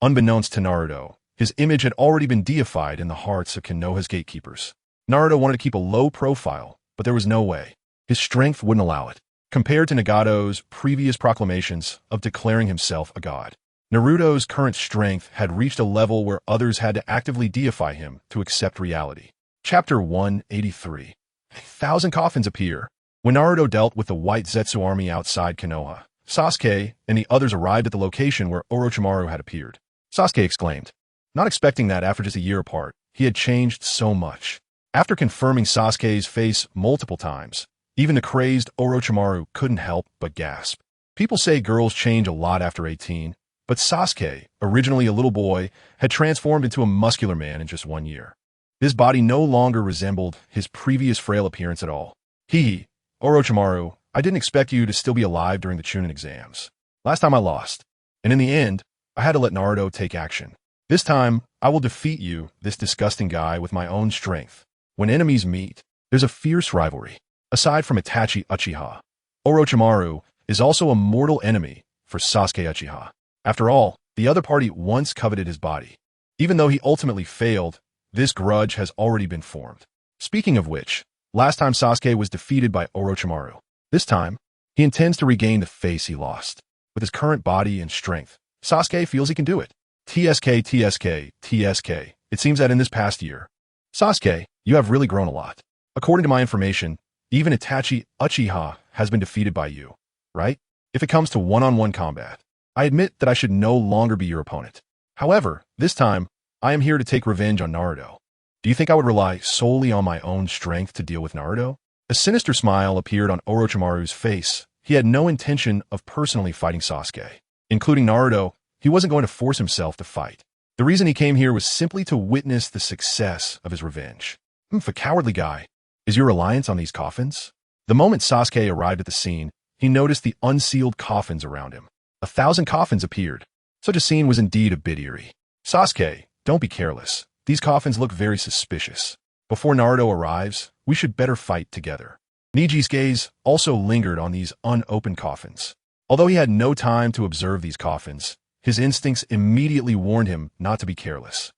Unbeknownst to Naruto, his image had already been deified in the hearts of Konoha's gatekeepers. Naruto wanted to keep a low profile, but there was no way. His strength wouldn't allow it. Compared to Nagato's previous proclamations of declaring himself a god, Naruto's current strength had reached a level where others had to actively deify him to accept reality. Chapter 183. 1,000 coffins appear. When Naruto dealt with the White Zetsu army outside Konoha, Sasuke and the others arrived at the location where Orochimaru had appeared. Sasuke exclaimed, not expecting that after just a year apart, he had changed so much. After confirming Sasuke's face multiple times, even the crazed Orochimaru couldn't help but gasp. People say girls change a lot after 18, but Sasuke, originally a little boy, had transformed into a muscular man in just 1 year. His body no longer resembled his previous frail appearance at all. Hehe, Orochimaru, I didn't expect you to still be alive during the Chunin Exams. Last time I lost, and in the end, I had to let Naruto take action. This time, I will defeat you, this disgusting guy, with my own strength. When enemies meet, there's a fierce rivalry. Aside from Itachi Uchiha, Orochimaru is also a mortal enemy for Sasuke Uchiha. After all, the other party once coveted his body. Even though he ultimately failed, this grudge has already been formed. Speaking of which, last time Sasuke was defeated by Orochimaru. This time, he intends to regain the face he lost. With his current body and strength, Sasuke feels he can do it. TSK, TSK, TSK. It seems that in this past year, Sasuke, you have really grown a lot. According to my information, even Itachi Uchiha has been defeated by you, right? If it comes to one-on-one combat, I admit that I should no longer be your opponent. However, this time, I am here to take revenge on Naruto. Do you think I would rely solely on my own strength to deal with Naruto? A sinister smile appeared on Orochimaru's face. He had no intention of personally fighting Sasuke. Including Naruto, he wasn't going to force himself to fight. The reason he came here was simply to witness the success of his revenge. A cowardly guy. Is your reliance on these coffins? The moment Sasuke arrived at the scene, he noticed the unsealed coffins around him. 1,000 coffins appeared. Such a scene was indeed a bit eerie. Sasuke, don't be careless. These coffins look very suspicious. Before Naruto arrives, we should better fight together. Niji's gaze also lingered on these unopened coffins. Although he had no time to observe these coffins, his instincts immediately warned him not to be careless.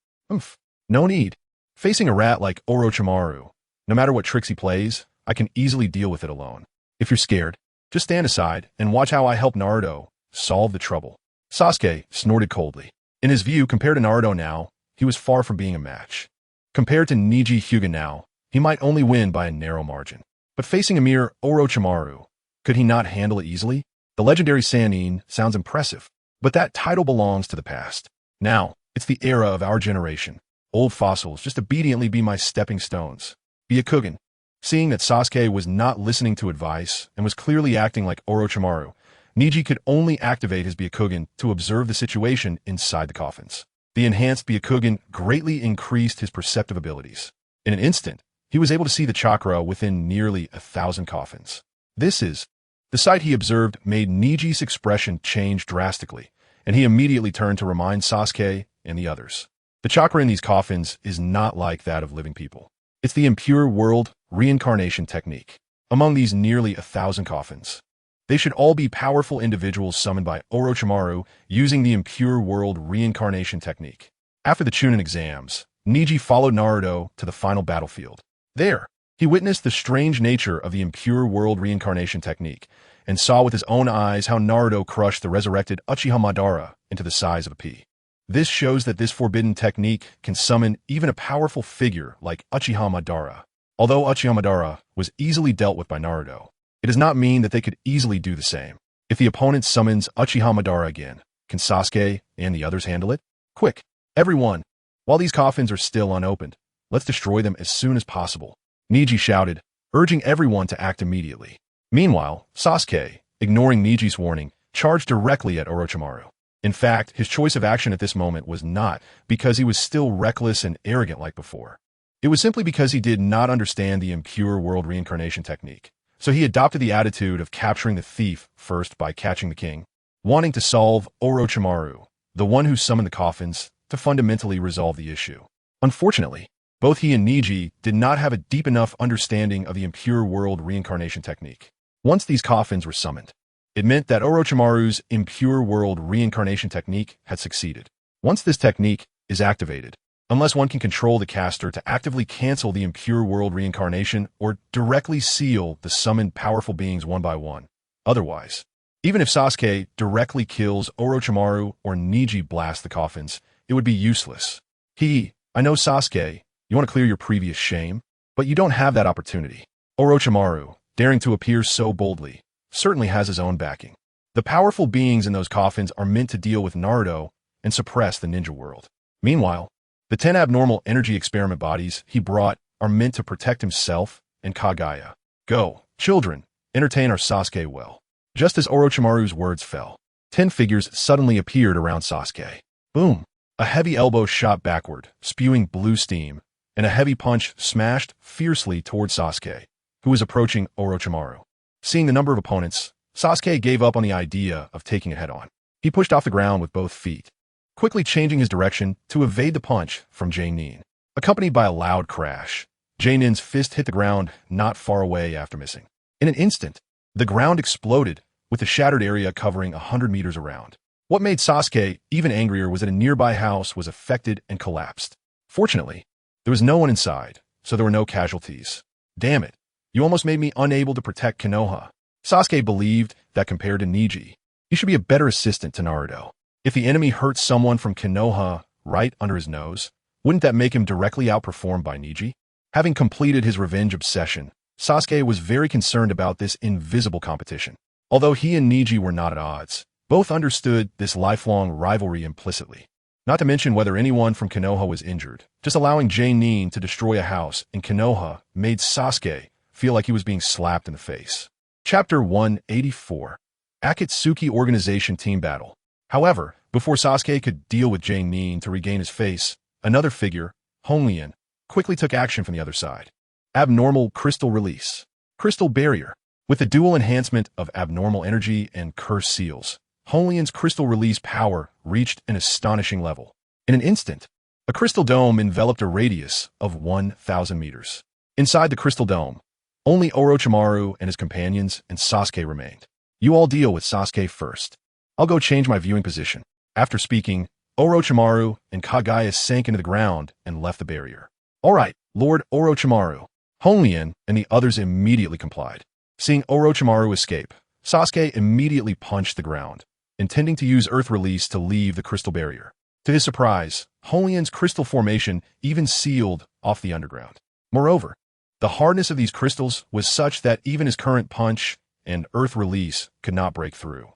No need. Facing a rat like Orochimaru, no matter what tricks he plays, I can easily deal with it alone. If you're scared, just stand aside and watch how I help Naruto solve the trouble. Sasuke snorted coldly. In his view, compared to Naruto now, he was far from being a match. Compared to Niji Hyuga now, he might only win by a narrow margin. But facing a mere Orochimaru, could he not handle it easily? The legendary Sannin sounds impressive, but that title belongs to the past. Now, it's the era of our generation. Old fossils just obediently be my stepping stones. Byakugan. Seeing that Sasuke was not listening to advice and was clearly acting like Orochimaru, Niji could only activate his Byakugan to observe the situation inside the coffins. The enhanced Byakugan greatly increased his perceptive abilities. In an instant, he was able to see the chakra within nearly 1,000 coffins. The sight he observed made Niji's expression change drastically, and he immediately turned to remind Sasuke and the others. The chakra in these coffins is not like that of living people. It's the impure world reincarnation technique. Among these nearly 1,000 coffins, they should all be powerful individuals summoned by Orochimaru using the impure world reincarnation technique. After the Chunin Exams, Niji followed Naruto to the final battlefield. There, he witnessed the strange nature of the impure world reincarnation technique and saw with his own eyes how Naruto crushed the resurrected Uchiha Madara into the size of a pea. This shows that this forbidden technique can summon even a powerful figure like Uchiha Madara. Although Uchiha Madara was easily dealt with by Naruto, it does not mean that they could easily do the same. If the opponent summons Uchiha Madara again, can Sasuke and the others handle it? Quick, everyone! While these coffins are still unopened, let's destroy them as soon as possible. Niji shouted, urging everyone to act immediately. Meanwhile, Sasuke, ignoring Niji's warning, charged directly at Orochimaru. In fact, his choice of action at this moment was not because he was still reckless and arrogant like before. It was simply because he did not understand the impure world reincarnation technique. So he adopted the attitude of capturing the thief first by catching the king, wanting to solve Orochimaru, the one who summoned the coffins, to fundamentally resolve the issue. Unfortunately, both he and Niji did not have a deep enough understanding of the impure world reincarnation technique. Once these coffins were summoned, it meant that Orochimaru's impure world reincarnation technique had succeeded. Once this technique is activated, unless one can control the caster to actively cancel the impure world reincarnation or directly seal the summoned powerful beings one by one. Otherwise, even if Sasuke directly kills Orochimaru or Niji blasts the coffins, it would be useless. I know Sasuke, you want to clear your previous shame, but you don't have that opportunity. Orochimaru, daring to appear so boldly, certainly has his own backing. The powerful beings in those coffins are meant to deal with Naruto and suppress the ninja world. Meanwhile, the 10 abnormal energy experiment bodies he brought are meant to protect himself and Kaguya. Go, children, entertain our Sasuke well. Just as Orochimaru's words fell, 10 figures suddenly appeared around Sasuke. Boom! A heavy elbow shot backward, spewing blue steam, and a heavy punch smashed fiercely toward Sasuke, who was approaching Orochimaru. Seeing the number of opponents, Sasuke gave up on the idea of taking it head-on. He pushed off the ground with both feet, quickly changing his direction to evade the punch from Nin. Accompanied by a loud crash, Nin's fist hit the ground not far away after missing. In an instant, the ground exploded, with the shattered area covering 100 meters around. What made Sasuke even angrier was that a nearby house was affected and collapsed. Fortunately, there was no one inside, so there were no casualties. Damn it. You almost made me unable to protect Konoha. Sasuke believed that compared to Niji, he should be a better assistant to Naruto. If the enemy hurt someone from Konoha right under his nose, wouldn't that make him directly outperformed by Niji? Having completed his revenge obsession, Sasuke was very concerned about this invisible competition. Although he and Niji were not at odds, both understood this lifelong rivalry implicitly. Not to mention whether anyone from Konoha was injured. Just allowing Nin to destroy a house in Konoha made Sasuke feel like he was being slapped in the face. Chapter 184. Akatsuki Organization Team Battle. However, before Sasuke could deal with Nin to regain his face, another figure, Honglian, quickly took action from the other side. Abnormal Crystal Release. Crystal Barrier. With the dual enhancement of abnormal energy and curse seals, Honglian's crystal release power reached an astonishing level. In an instant, a crystal dome enveloped a radius of 1,000 meters. Inside the crystal dome, only Orochimaru and his companions and Sasuke remained. You all deal with Sasuke first. I'll go change my viewing position. After speaking, Orochimaru and Kaguya sank into the ground and left the barrier. All right, Lord Orochimaru. Honglian and the others immediately complied. Seeing Orochimaru escape, Sasuke immediately punched the ground, intending to use Earth Release to leave the crystal barrier. To his surprise, Honglian's crystal formation even sealed off the underground. Moreover, the hardness of these crystals was such that even his current punch and Earth Release could not break through.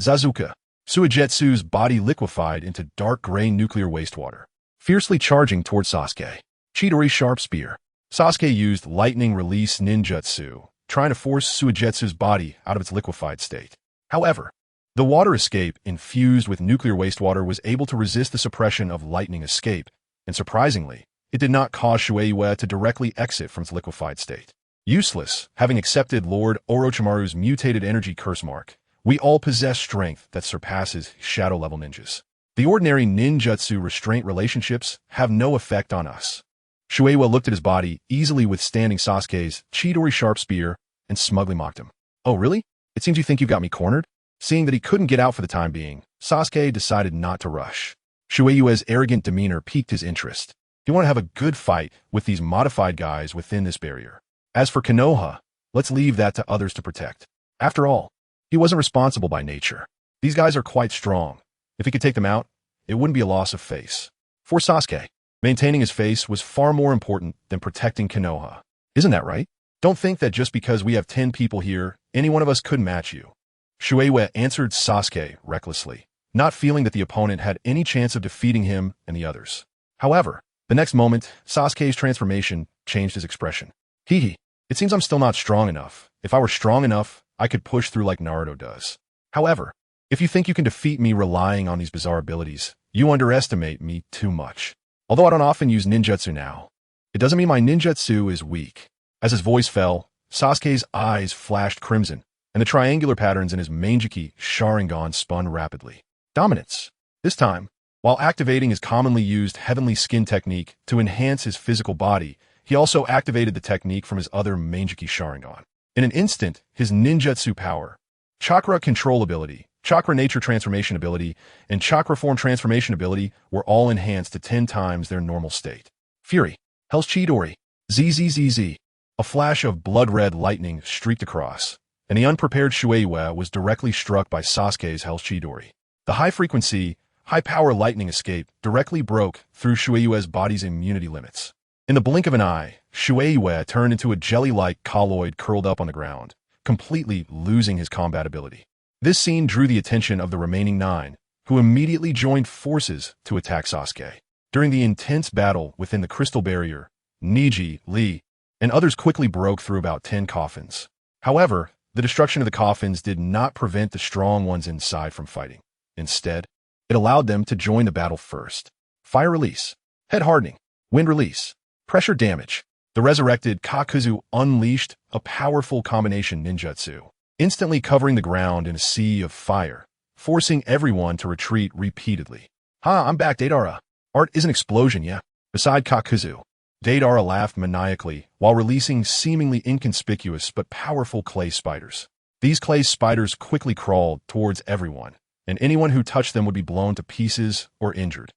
Zabuza. Suigetsu's body liquefied into dark gray nuclear wastewater, fiercely charging toward Sasuke. Chidori Sharp Spear. Sasuke used lightning release ninjutsu, trying to force Suigetsu's body out of its liquefied state. However, the water escape infused with nuclear wastewater was able to resist the suppression of lightning escape, and surprisingly, it did not cause Shueisha to directly exit from its liquefied state. Useless, having accepted Lord Orochimaru's mutated energy curse mark, we all possess strength that surpasses shadow-level ninjas. The ordinary ninjutsu restraint relationships have no effect on us. Shueisha looked at his body, easily withstanding Sasuke's Chidori Sharp Spear, and smugly mocked him. Oh really? It seems you think you've got me cornered? Seeing that he couldn't get out for the time being, Sasuke decided not to rush. Shueisha's arrogant demeanor piqued his interest. He wanted to have a good fight with these modified guys within this barrier. As for Konoha, let's leave that to others to protect. After all, he wasn't responsible by nature. These guys are quite strong. If he could take them out, it wouldn't be a loss of face. For Sasuke, maintaining his face was far more important than protecting Konoha. Isn't that right? Don't think that just because we have 10 people here, any one of us could match you. Shueisha answered Sasuke recklessly, not feeling that the opponent had any chance of defeating him and the others. However, the next moment, Sasuke's transformation changed his expression. Hehe, it seems I'm still not strong enough. If I were strong enough, I could push through like Naruto does. However, If you think you can defeat me relying on these bizarre abilities, you underestimate me too much. Although I don't often use ninjutsu now, it doesn't mean my ninjutsu is weak. As his voice fell, Sasuke's eyes flashed crimson, and the triangular patterns in his Manjiki Sharingan spun rapidly. Dominance. This time, while activating his commonly used heavenly skin technique to enhance his physical body, he also activated the technique from his other Manjiki Sharingan. In an instant, his ninjutsu power, chakra control ability, chakra nature transformation ability, and chakra form transformation ability were all enhanced to 10 times their normal state. Fury. Hell's Chidori. ZZZZ. A flash of blood-red lightning streaked across, and the unprepared Shueiwa was directly struck by Sasuke's Hell's Chidori. The high-frequency, high-power lightning escape directly broke through Shueiwa's body's immunity limits. In the blink of an eye, Shueiwa turned into a jelly-like colloid curled up on the ground, completely losing his combat ability. This scene drew the attention of the remaining 9, who immediately joined forces to attack Sasuke. During the intense battle within the crystal barrier, Neji, Lee, and others quickly broke through about 10 coffins. However, the destruction of the coffins did not prevent the strong ones inside from fighting. Instead, it allowed them to join the battle first. Fire release, head hardening, wind release, pressure damage. The resurrected Kakuzu unleashed a powerful combination ninjutsu, instantly covering the ground in a sea of fire, forcing everyone to retreat repeatedly. Ha, I'm back, Deidara. Art is an explosion, yeah? Beside Kakuzu, Deidara laughed maniacally while releasing seemingly inconspicuous but powerful clay spiders. These clay spiders quickly crawled towards everyone, and anyone who touched them would be blown to pieces or injured.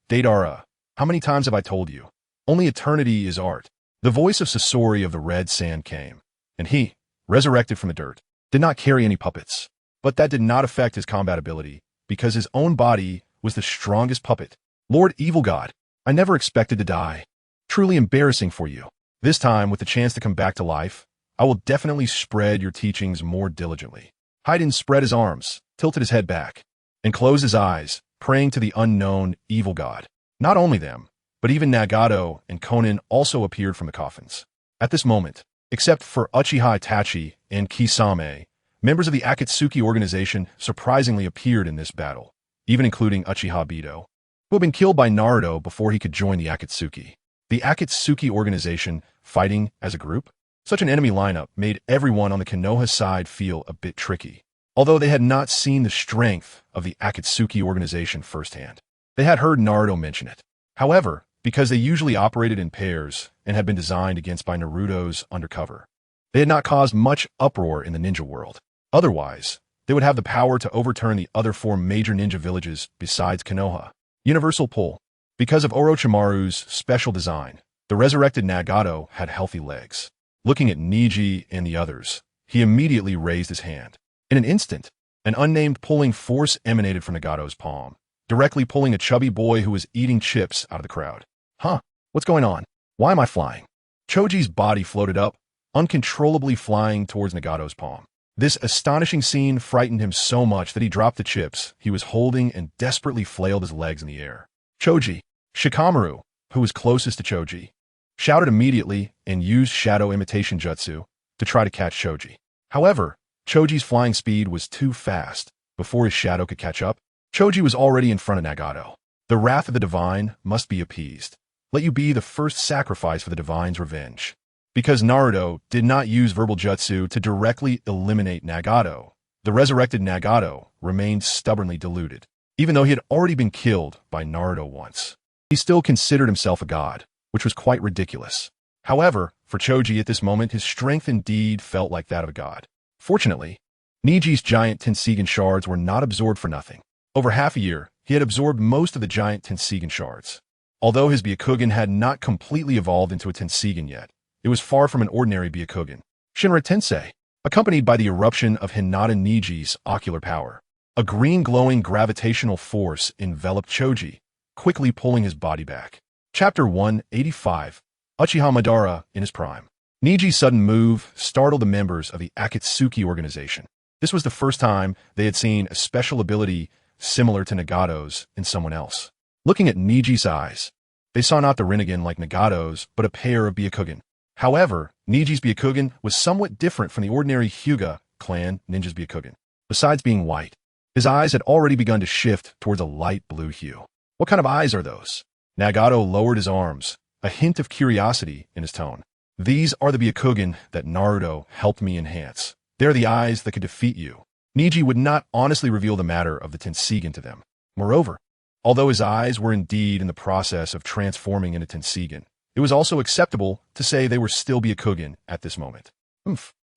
Deidara, how many times have I told you? Only eternity is art. The voice of Sasori of the Red Sand came, and he, resurrected from the dirt, did not carry any puppets. But that did not affect his combat ability, because his own body was the strongest puppet. Lord Evil God, I never expected to die. Truly embarrassing for you. This time, with the chance to come back to life, I will definitely spread your teachings more diligently. Haiden spread his arms, tilted his head back, and closed his eyes, praying to the unknown evil god. Not only them, but even Nagato and Konin also appeared from the coffins. At this moment, except for Uchiha Itachi and Kisame, members of the Akatsuki organization surprisingly appeared in this battle, even including Uchiha Bido, who had been killed by Naruto before he could join the Akatsuki. The Akatsuki organization fighting as a group? Such an enemy lineup made everyone on the Konoha side feel a bit tricky, although they had not seen the strength of the Akatsuki organization firsthand. They had heard Naruto mention it. However, because they usually operated in pairs and had been designed against by Naruto's undercover, they had not caused much uproar in the ninja world. Otherwise, they would have the power to overturn the other 4 major ninja villages besides Konoha. Universal pull. Because of Orochimaru's special design, the resurrected Nagato had healthy legs. Looking at Neji and the others, he immediately raised his hand. In an instant, an unnamed pulling force emanated from Nagato's palm, directly pulling a chubby boy who was eating chips out of the crowd. Huh, what's going on? Why am I flying? Choji's body floated up, uncontrollably flying towards Nagato's palm. This astonishing scene frightened him so much that he dropped the chips he was holding and desperately flailed his legs in the air. Choji, Shikamaru, who was closest to Choji, shouted immediately and used shadow imitation jutsu to try to catch Choji. However, Choji's flying speed was too fast. Before his shadow could catch up, Choji was already in front of Nagato. The wrath of the divine must be appeased. Let you be the first sacrifice for the divine's revenge. Because Naruto did not use verbal jutsu to directly eliminate Nagato, the resurrected Nagato remained stubbornly deluded. Even though he had already been killed by Naruto once, he still considered himself a god, which was quite ridiculous. However, for Choji at this moment, his strength indeed felt like that of a god. Fortunately, Neji's giant Tensigen shards were not absorbed for nothing. Over half a year, he had absorbed most of the giant Tensigen shards. Although his Byakugan had not completely evolved into a Tensigen yet, it was far from an ordinary Byakugan. Shinra Tensei, accompanied by the eruption of Hinata Neji's ocular power, a green glowing gravitational force enveloped Choji, quickly pulling his body back. Chapter 185, Uchiha Madara in his prime. Neji's sudden move startled the members of the Akatsuki organization. This was the first time they had seen a special ability similar to Nagato's in someone else. Looking at Neji's eyes, they saw not the Rinnegan like Nagato's, but a pair of Byakugan. However, Neji's Byakugan was somewhat different from the ordinary Hyuga clan ninja's Byakugan. Besides being white, His eyes had already begun to shift towards a light blue hue. What kind of eyes are those? Nagato lowered his arms, a hint of curiosity in his tone. These are the Byakugan that Naruto helped me enhance. They're the eyes that could defeat you. Neji would not honestly reveal the matter of the Tensegan to them. Moreover, although his eyes were indeed in the process of transforming into Tensegan, it was also acceptable to say they were still Byakugan at this moment.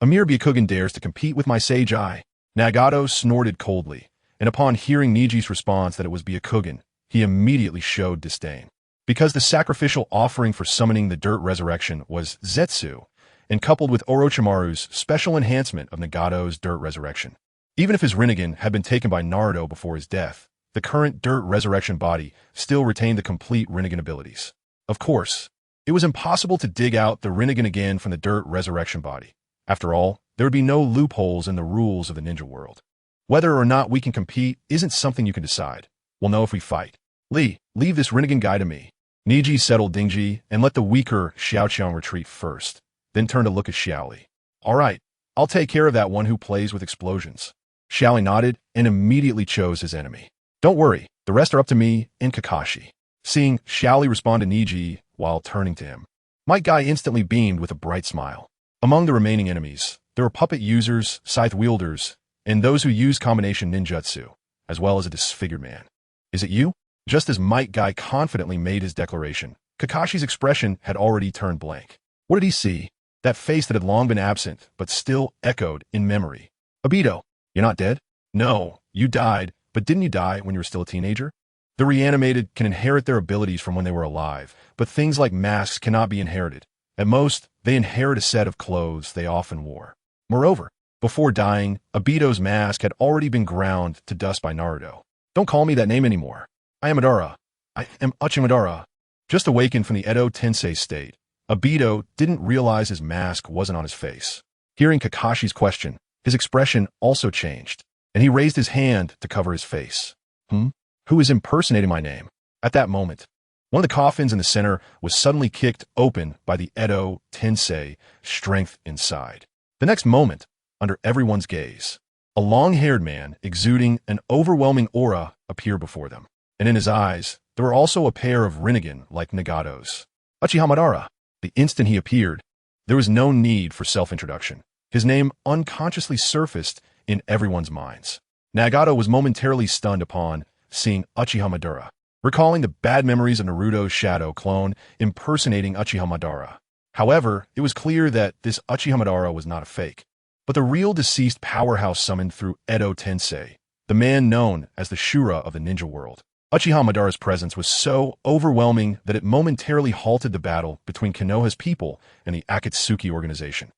A mere Byakugan dares to compete with my sage eye. Nagato snorted coldly, and upon hearing Neji's response that it was Byakugan, he immediately showed disdain. Because the sacrificial offering for summoning the Dirt Resurrection was Zetsu, and coupled with Orochimaru's special enhancement of Nagato's Dirt Resurrection. Even if his Rinnegan had been taken by Naruto before his death, the current Dirt Resurrection body still retained the complete Rinnegan abilities. Of course, it was impossible to dig out the Rinnegan again from the Dirt Resurrection body. After all, there would be no loopholes in the rules of the ninja world. Whether or not we can compete isn't something you can decide. We'll know if we fight. Leave this Rinnegan guy to me. Neji settled Dingji and let the weaker Xiaoqiang retreat first, then turned to look at Xiaoli. All right, I'll take care of that one who plays with explosions. Xiaoli nodded and immediately chose his enemy. Don't worry, the rest are up to me and Kakashi. Seeing Xiaoli respond to Neji while turning to him, Might Guy instantly beamed with a bright smile. Among the remaining enemies, there were puppet users, scythe wielders, and those who use combination ninjutsu, as well as a disfigured man. Is it you? Just as Might Guy confidently made his declaration, Kakashi's expression had already turned blank. What did he see? That face that had long been absent, but still echoed in memory. Obito, you're not dead? No, you died, but didn't you die when you were still a teenager? The reanimated can inherit their abilities from when they were alive, but things like masks cannot be inherited. At most, they inherit a set of clothes they often wore. Moreover, before dying, Obito's mask had already been ground to dust by Naruto. Don't call me that name anymore. I am Madara. I am Uchimadara. Just awakened from the Edo Tensei state, Obito didn't realize his mask wasn't on his face. Hearing Kakashi's question, his expression also changed, and he raised his hand to cover his face. Who is impersonating my name? At that moment, one of the coffins in the center was suddenly kicked open by the Edo Tensei strength inside. The next moment, under everyone's gaze, a long-haired man exuding an overwhelming aura appeared before them, and in his eyes, there were also a pair of Rinnegan like Nagato's. Uchiha Madara. The instant he appeared, there was no need for self-introduction. His name unconsciously surfaced in everyone's minds. Nagato was momentarily stunned upon seeing Uchiha Madara, recalling the bad memories of Naruto's shadow clone impersonating Uchiha Madara. However, it was clear that this Uchiha Madara was not a fake, but the real deceased powerhouse summoned through Edo Tensei, the man known as the Shura of the ninja world. Uchiha Madara's presence was so overwhelming that it momentarily halted the battle between Konoha's people and the Akatsuki organization.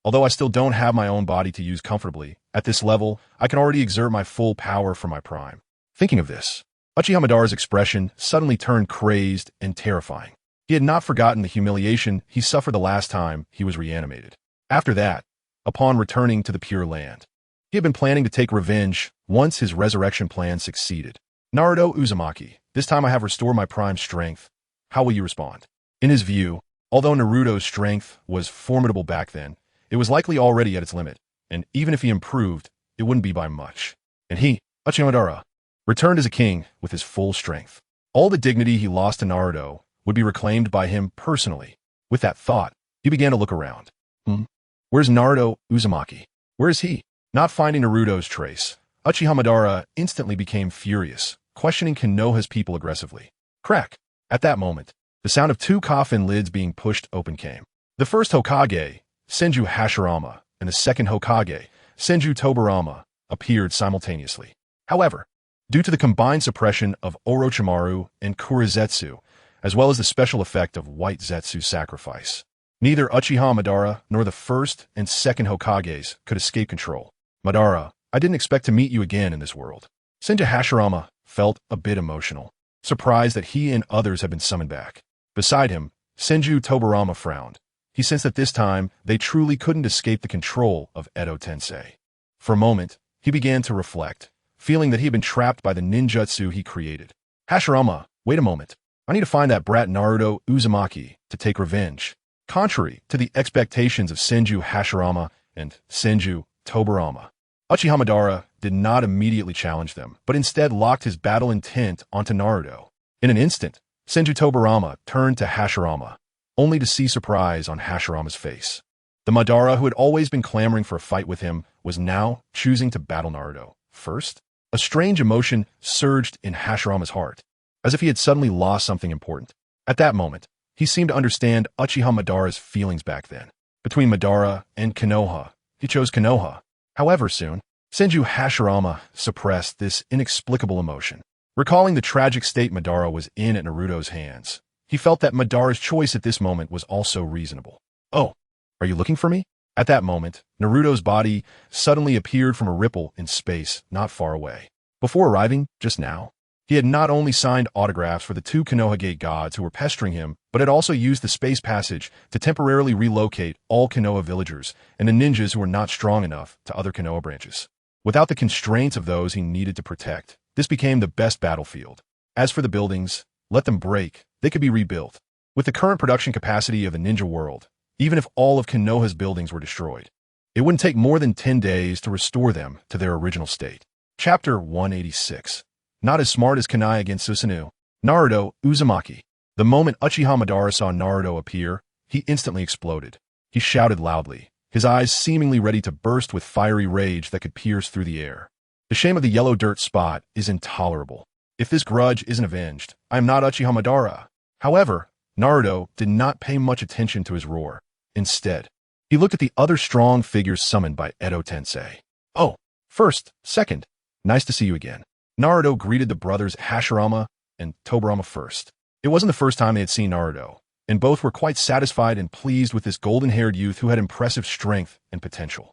Although I still don't have my own body to use comfortably, at this level, I can already exert my full power for my prime. Thinking of this, Uchiha Madara's expression suddenly turned crazed and terrifying. He had not forgotten the humiliation he suffered the last time he was reanimated. After that, upon returning to the Pure Land, he had been planning to take revenge once his resurrection plan succeeded. Naruto Uzumaki, this time I have restored my prime strength. How will you respond? In his view, although Naruto's strength was formidable back then, it was likely already at its limit, and even if he improved, it wouldn't be by much. And he, Uchiha Madara, returned as a king with his full strength. All the dignity he lost to Naruto would be reclaimed by him personally. With that thought, he began to look around. Where's Naruto Uzumaki? Where is he? Not finding Naruto's trace, Uchiha Madara instantly became furious, questioning Konoha's people aggressively. Crack! At that moment, the sound of two coffin lids being pushed open came. The first Hokage, Senju Hashirama, and the second Hokage, Senju Tobirama, appeared simultaneously. However, due to the combined suppression of Orochimaru and Kurizetsu, as well as the special effect of White Zetsu's sacrifice, neither Uchiha Madara nor the first and second Hokages could escape control. Madara, I didn't expect to meet you again in this world. Senju Hashirama felt a bit emotional, surprised that he and others had been summoned back. Beside him, Senju Tobirama frowned. He sensed that this time they truly couldn't escape the control of Edo Tensei. For a moment, he began to reflect, feeling that he had been trapped by the ninjutsu he created. Hashirama, wait a moment. I need to find that brat Naruto Uzumaki to take revenge. Contrary to the expectations of Senju Hashirama and Senju Tobirama, Uchiha Madara did not immediately challenge them, but instead locked his battle intent onto Naruto. In an instant, Senju Tobirama turned to Hashirama, only to see surprise on Hashirama's face. The Madara who had always been clamoring for a fight with him was now choosing to battle Naruto first. A strange emotion surged in Hashirama's heart, as if he had suddenly lost something important. At that moment, he seemed to understand Uchiha Madara's feelings back then. Between Madara and Konoha, he chose Konoha. However, soon, Senju Hashirama suppressed this inexplicable emotion. Recalling the tragic state Madara was in at Naruto's hands, he felt that Madara's choice at this moment was also reasonable. "Oh, are you looking for me?" At that moment, Naruto's body suddenly appeared from a ripple in space not far away. Before arriving, just now, he had not only signed autographs for the two Konohage gods who were pestering him, but had also used the space passage to temporarily relocate all Konoha villagers and the ninjas who were not strong enough to other Konoha branches. Without the constraints of those he needed to protect, this became the best battlefield. As for the buildings, let them break, they could be rebuilt. With the current production capacity of the ninja world, even if all of Konoha's buildings were destroyed, it wouldn't take more than 10 days to restore them to their original state. Chapter 186. Not as smart as Kunai against Susanoo. Naruto Uzumaki. The moment Uchiha Madara saw Naruto appear, he instantly exploded. He shouted loudly, his eyes seemingly ready to burst with fiery rage that could pierce through the air. The shame of the yellow dirt spot is intolerable. If this grudge isn't avenged, I am not Uchiha Madara. However, Naruto did not pay much attention to his roar. Instead, he looked at the other strong figures summoned by Edo Tensei. "Oh, first, second, nice to see you again." Naruto greeted the brothers Hashirama and Tobirama first. It wasn't the first time they had seen Naruto, and both were quite satisfied and pleased with this golden-haired youth who had impressive strength and potential.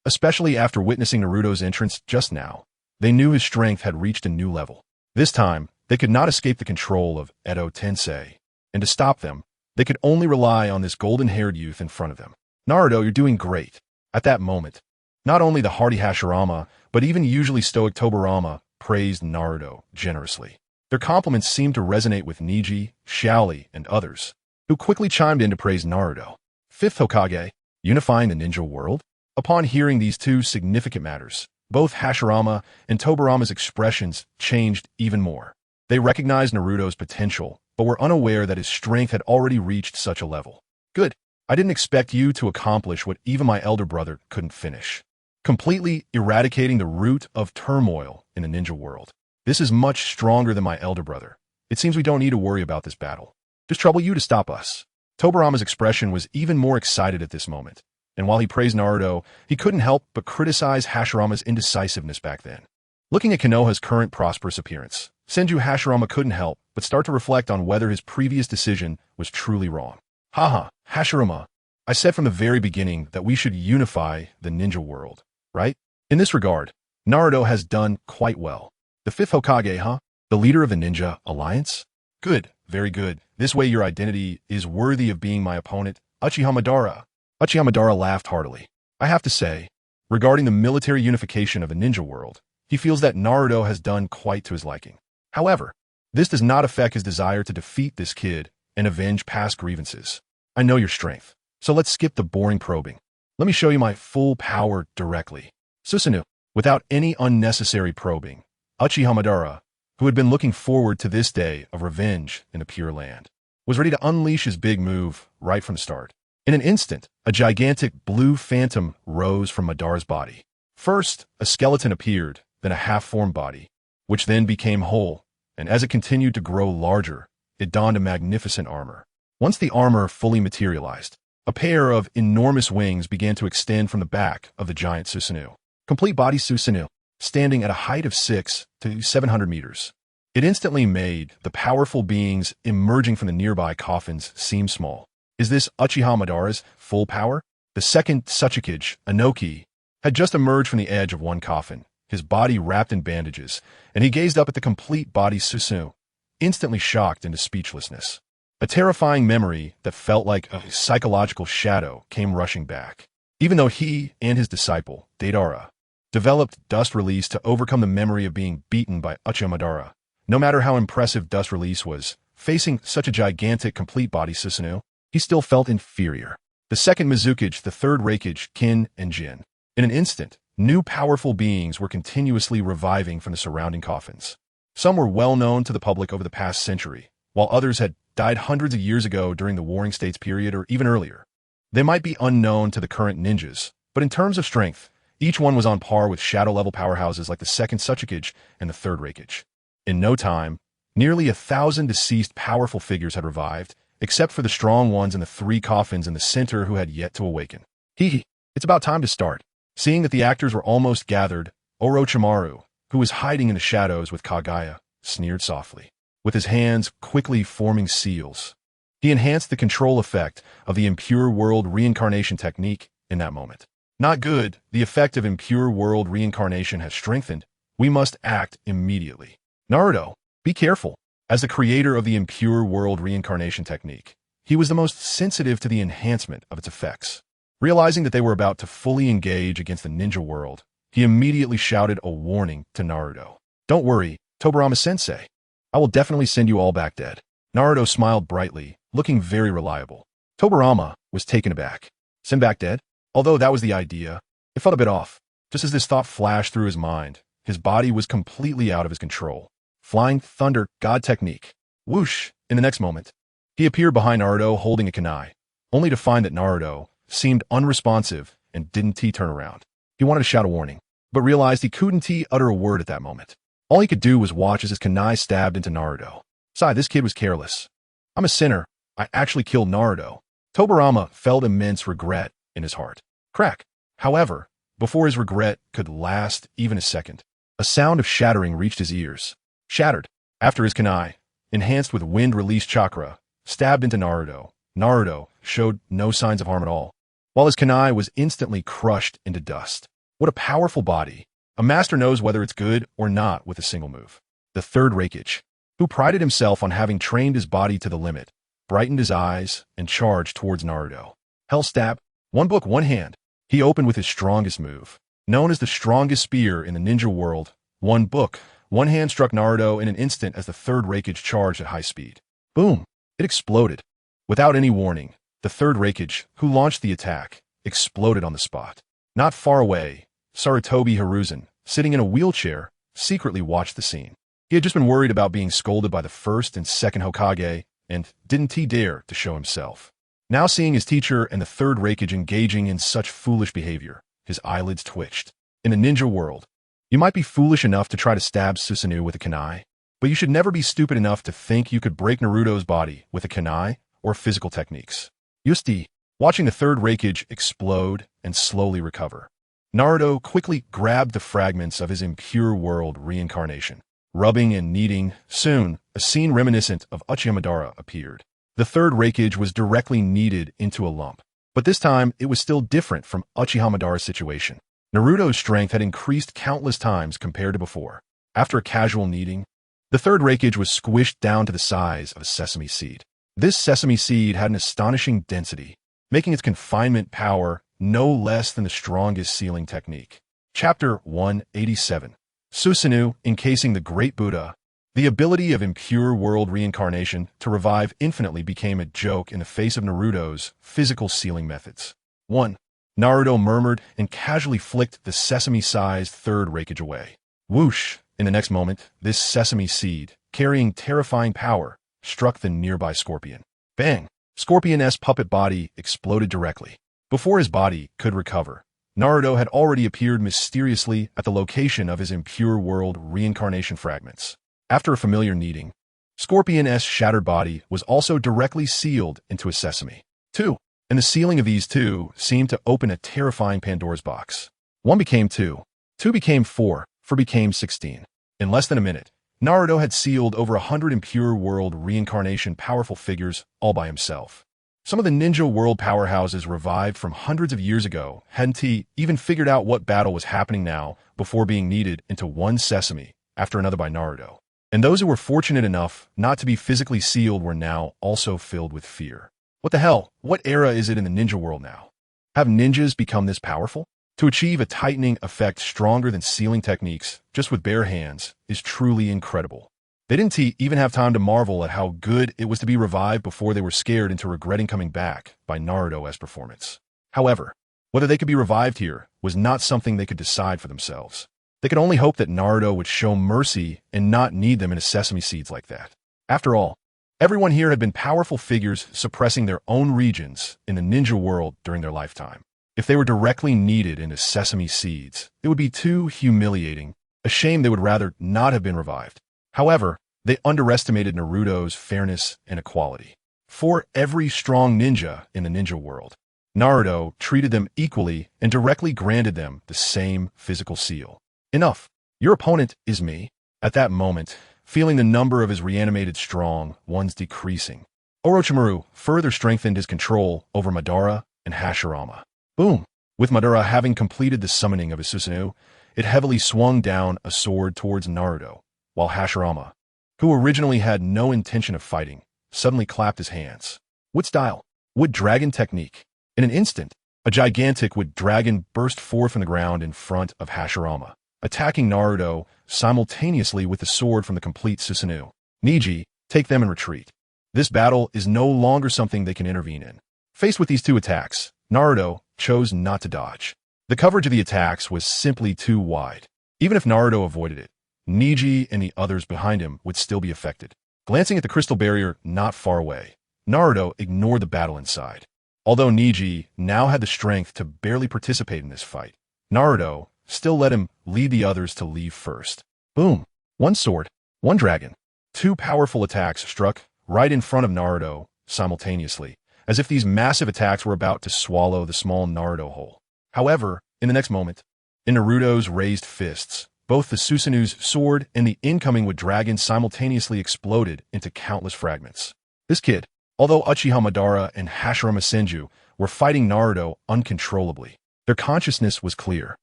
Especially after witnessing Naruto's entrance just now, they knew his strength had reached a new level. This time, they could not escape the control of Edo Tensei, and to stop them, they could only rely on this golden-haired youth in front of them. "Naruto, you're doing great." At that moment, not only the hardy Hashirama, but even usually stoic Tobirama praised Naruto generously. Their compliments seemed to resonate with Niji, Shaoli, and others, who quickly chimed in to praise Naruto. Fifth Hokage, unifying the ninja world? Upon hearing these two significant matters, both Hashirama and Tobirama's expressions changed even more. They recognized Naruto's potential, but were unaware that his strength had already reached such a level. "Good. I didn't expect you to accomplish what even my elder brother couldn't finish. Completely eradicating the root of turmoil in the ninja world. This is much stronger than my elder brother. It seems we don't need to worry about this battle. Just trouble you to stop us." Tobirama's expression was even more excited at this moment, and while he praised Naruto, he couldn't help but criticize Hashirama's indecisiveness back then. Looking at Konoha's current prosperous appearance, Senju Hashirama couldn't help but start to reflect on whether his previous decision was truly wrong. "Haha, Hashirama, I said from the very beginning that we should unify the ninja world, right? In this regard, Naruto has done quite well. The fifth Hokage, huh? The leader of the ninja alliance? Good, very good. This way your identity is worthy of being my opponent, Uchiha Madara." Uchiha Madara laughed heartily. I have to say, regarding the military unification of the ninja world, he feels that Naruto has done quite to his liking. However, this does not affect his desire to defeat this kid and avenge past grievances. "I know your strength, so let's skip the boring probing. Let me show you my full power directly." Susanoo, without any unnecessary probing, Uchiha Madara, who had been looking forward to this day of revenge in the Pure Land, was ready to unleash his big move right from the start. In an instant, a gigantic blue phantom rose from Madara's body. First, a skeleton appeared, then a half-formed body, which then became whole, and as it continued to grow larger, it donned a magnificent armor. Once the armor fully materialized, a pair of enormous wings began to extend from the back of the giant Susanoo. Complete body Susanoo, standing at a height of 600 to 700 meters. It instantly made the powerful beings emerging from the nearby coffins seem small. Is this Uchiha Madara's full power? The second Tsuchikage, Inoki, had just emerged from the edge of one coffin, his body wrapped in bandages, and he gazed up at the complete body Susanoo, instantly shocked into speechlessness. A terrifying memory that felt like a psychological shadow came rushing back. Even though he and his disciple, Deidara, developed dust release to overcome the memory of being beaten by Uchiha Madara, no matter how impressive dust release was, facing such a gigantic complete body Susanoo, he still felt inferior. The second Mizukage, the third Reikage, Kin, and Jin. In an instant, new powerful beings were continuously reviving from the surrounding coffins. Some were well known to the public over the past century, while others had died hundreds of years ago during the Warring States period or even earlier. They might be unknown to the current ninjas, but in terms of strength, each one was on par with shadow-level powerhouses like the second Hokage and the third Hokage. In no time, nearly 1,000 deceased powerful figures had revived, except for the strong ones in the 3 coffins in the center who had yet to awaken. Hehe, it's about time to start. Seeing that the actors were almost gathered, Orochimaru, who was hiding in the shadows with Kaguya, sneered softly. With his hands quickly forming seals, he enhanced the control effect of the Impure World Reincarnation technique in that moment. Not good, the effect of Impure World Reincarnation has strengthened. We must act immediately. Naruto, be careful. As the creator of the Impure World Reincarnation technique, he was the most sensitive to the enhancement of its effects. Realizing that they were about to fully engage against the ninja world, he immediately shouted a warning to Naruto. Don't worry, Tobirama-sensei. I will definitely send you all back dead. Naruto smiled brightly, looking very reliable. Tobirama was taken aback. Send back dead? Although that was the idea, it felt a bit off. Just as this thought flashed through his mind, his body was completely out of his control. Flying Thunder God Technique. Whoosh! In the next moment, he appeared behind Naruto holding a kunai, only to find that Naruto seemed unresponsive and didn't turn around. He wanted to shout a warning, but realized he couldn't utter a word at that moment. All he could do was watch as his kunai stabbed into Naruto. Sigh, this kid was careless. I'm a sinner. I actually killed Naruto. Tobirama felt immense regret in his heart. Crack. However, before his regret could last even a second, a sound of shattering reached his ears. Shattered. After his kunai, enhanced with wind-released chakra, stabbed into Naruto, Naruto showed no signs of harm at all, while his kunai was instantly crushed into dust. What a powerful body. A master knows whether it's good or not with a single move. The third Hokage, who prided himself on having trained his body to the limit, brightened his eyes and charged towards Naruto. Hell stab. One book, one hand. He opened with his strongest move. Known as the strongest spear in the ninja world, one book, one hand struck Naruto in an instant as the third Hokage charged at high speed. Boom! It exploded. Without any warning, the third Hokage, who launched the attack, exploded on the spot. Not far away, Sarutobi Hiruzen, sitting in a wheelchair, secretly watched the scene. He had just been worried about being scolded by the first and second Hokage, and didn't dare to show himself. Now seeing his teacher and the third Hokage engaging in such foolish behavior, his eyelids twitched. In the ninja world, you might be foolish enough to try to stab Susanoo with a kunai, but you should never be stupid enough to think you could break Naruto's body with a kunai or physical techniques. Yusti, watching the third Hokage explode and slowly recover, Naruto quickly grabbed the fragments of his Impure World Reincarnation. Rubbing and kneading, soon, a scene reminiscent of Uchiha appeared. The third Hokage was directly kneaded into a lump, but this time it was still different from Uchiha situation. Naruto's strength had increased countless times compared to before. After a casual kneading, the third Hokage was squished down to the size of a sesame seed. This sesame seed had an astonishing density, making its confinement power no less than the strongest sealing technique. Chapter 187. Susanoo encasing the Great Buddha. The ability of Impure World Reincarnation to revive infinitely became a joke in the face of Naruto's physical sealing methods. 1. Naruto murmured and casually flicked the sesame-sized third Hokage away. Whoosh! In the next moment, this sesame seed, carrying terrifying power, struck the nearby scorpion. Bang! Scorpion's puppet body exploded directly. Before his body could recover, Naruto had already appeared mysteriously at the location of his Impure World Reincarnation fragments. After a familiar kneading, Scorpion's shattered body was also directly sealed into a sesame. 2. And the sealing of these two seemed to open a terrifying Pandora's box. 1 became 2. 2 became 4. 4 became 16. In less than a minute, Naruto had sealed over 100 Impure World Reincarnation powerful figures all by himself. Some of the ninja world powerhouses revived from hundreds of years ago hadn't even figured out what battle was happening now before being kneaded into one sesame after another by Naruto. And those who were fortunate enough not to be physically sealed were now also filled with fear. What the hell? What era is it in the ninja world now? Have ninjas become this powerful? To achieve a tightening effect stronger than sealing techniques just with bare hands is truly incredible. They didn't even have time to marvel at how good it was to be revived before they were scared into regretting coming back by Naruto's performance. However, Whether they could be revived here was not something they could decide for themselves. They could only hope that Naruto would show mercy and not need them in a sesame seeds like that. After all, everyone here had been powerful figures suppressing their own regions in the ninja world during their lifetime. If they were directly needed into sesame seeds, it would be too humiliating, a shame they would rather not have been revived. However, they underestimated Naruto's fairness and equality. For every strong ninja in the ninja world, Naruto treated them equally and directly granted them the same physical seal. Enough. Your opponent is me. At that moment, feeling the number of his reanimated strong ones decreasing, Orochimaru further strengthened his control over Madara and Hashirama. Boom! With Madara having completed the summoning of his Susanoo, it heavily swung down a sword towards Naruto, while Hashirama, who originally had no intention of fighting, suddenly clapped his hands. Wood style, wood dragon technique. In an instant, a gigantic wood dragon burst forth from the ground in front of Hashirama, attacking Naruto simultaneously with the sword from the complete Susanoo. Niji, take them and retreat. This battle is no longer something they can intervene in. Faced with these two attacks, Naruto chose not to dodge. The coverage of the attacks was simply too wide. Even if Naruto avoided it, Niji and the others behind him would still be affected. Glancing at the crystal barrier not far away, Naruto ignored the battle inside. Although Niji now had the strength to barely participate in this fight, Naruto still let him lead the others to leave first. Boom! One sword, one dragon. Two powerful attacks struck right in front of Naruto simultaneously, as if these massive attacks were about to swallow the small Naruto whole. However, in the next moment, in Naruto's raised fists, both the Susanoo's sword and the incoming wood dragon simultaneously exploded into countless fragments. This kid, although Uchiha Madara and Hashirama Senju were fighting Naruto uncontrollably, their consciousness was clear.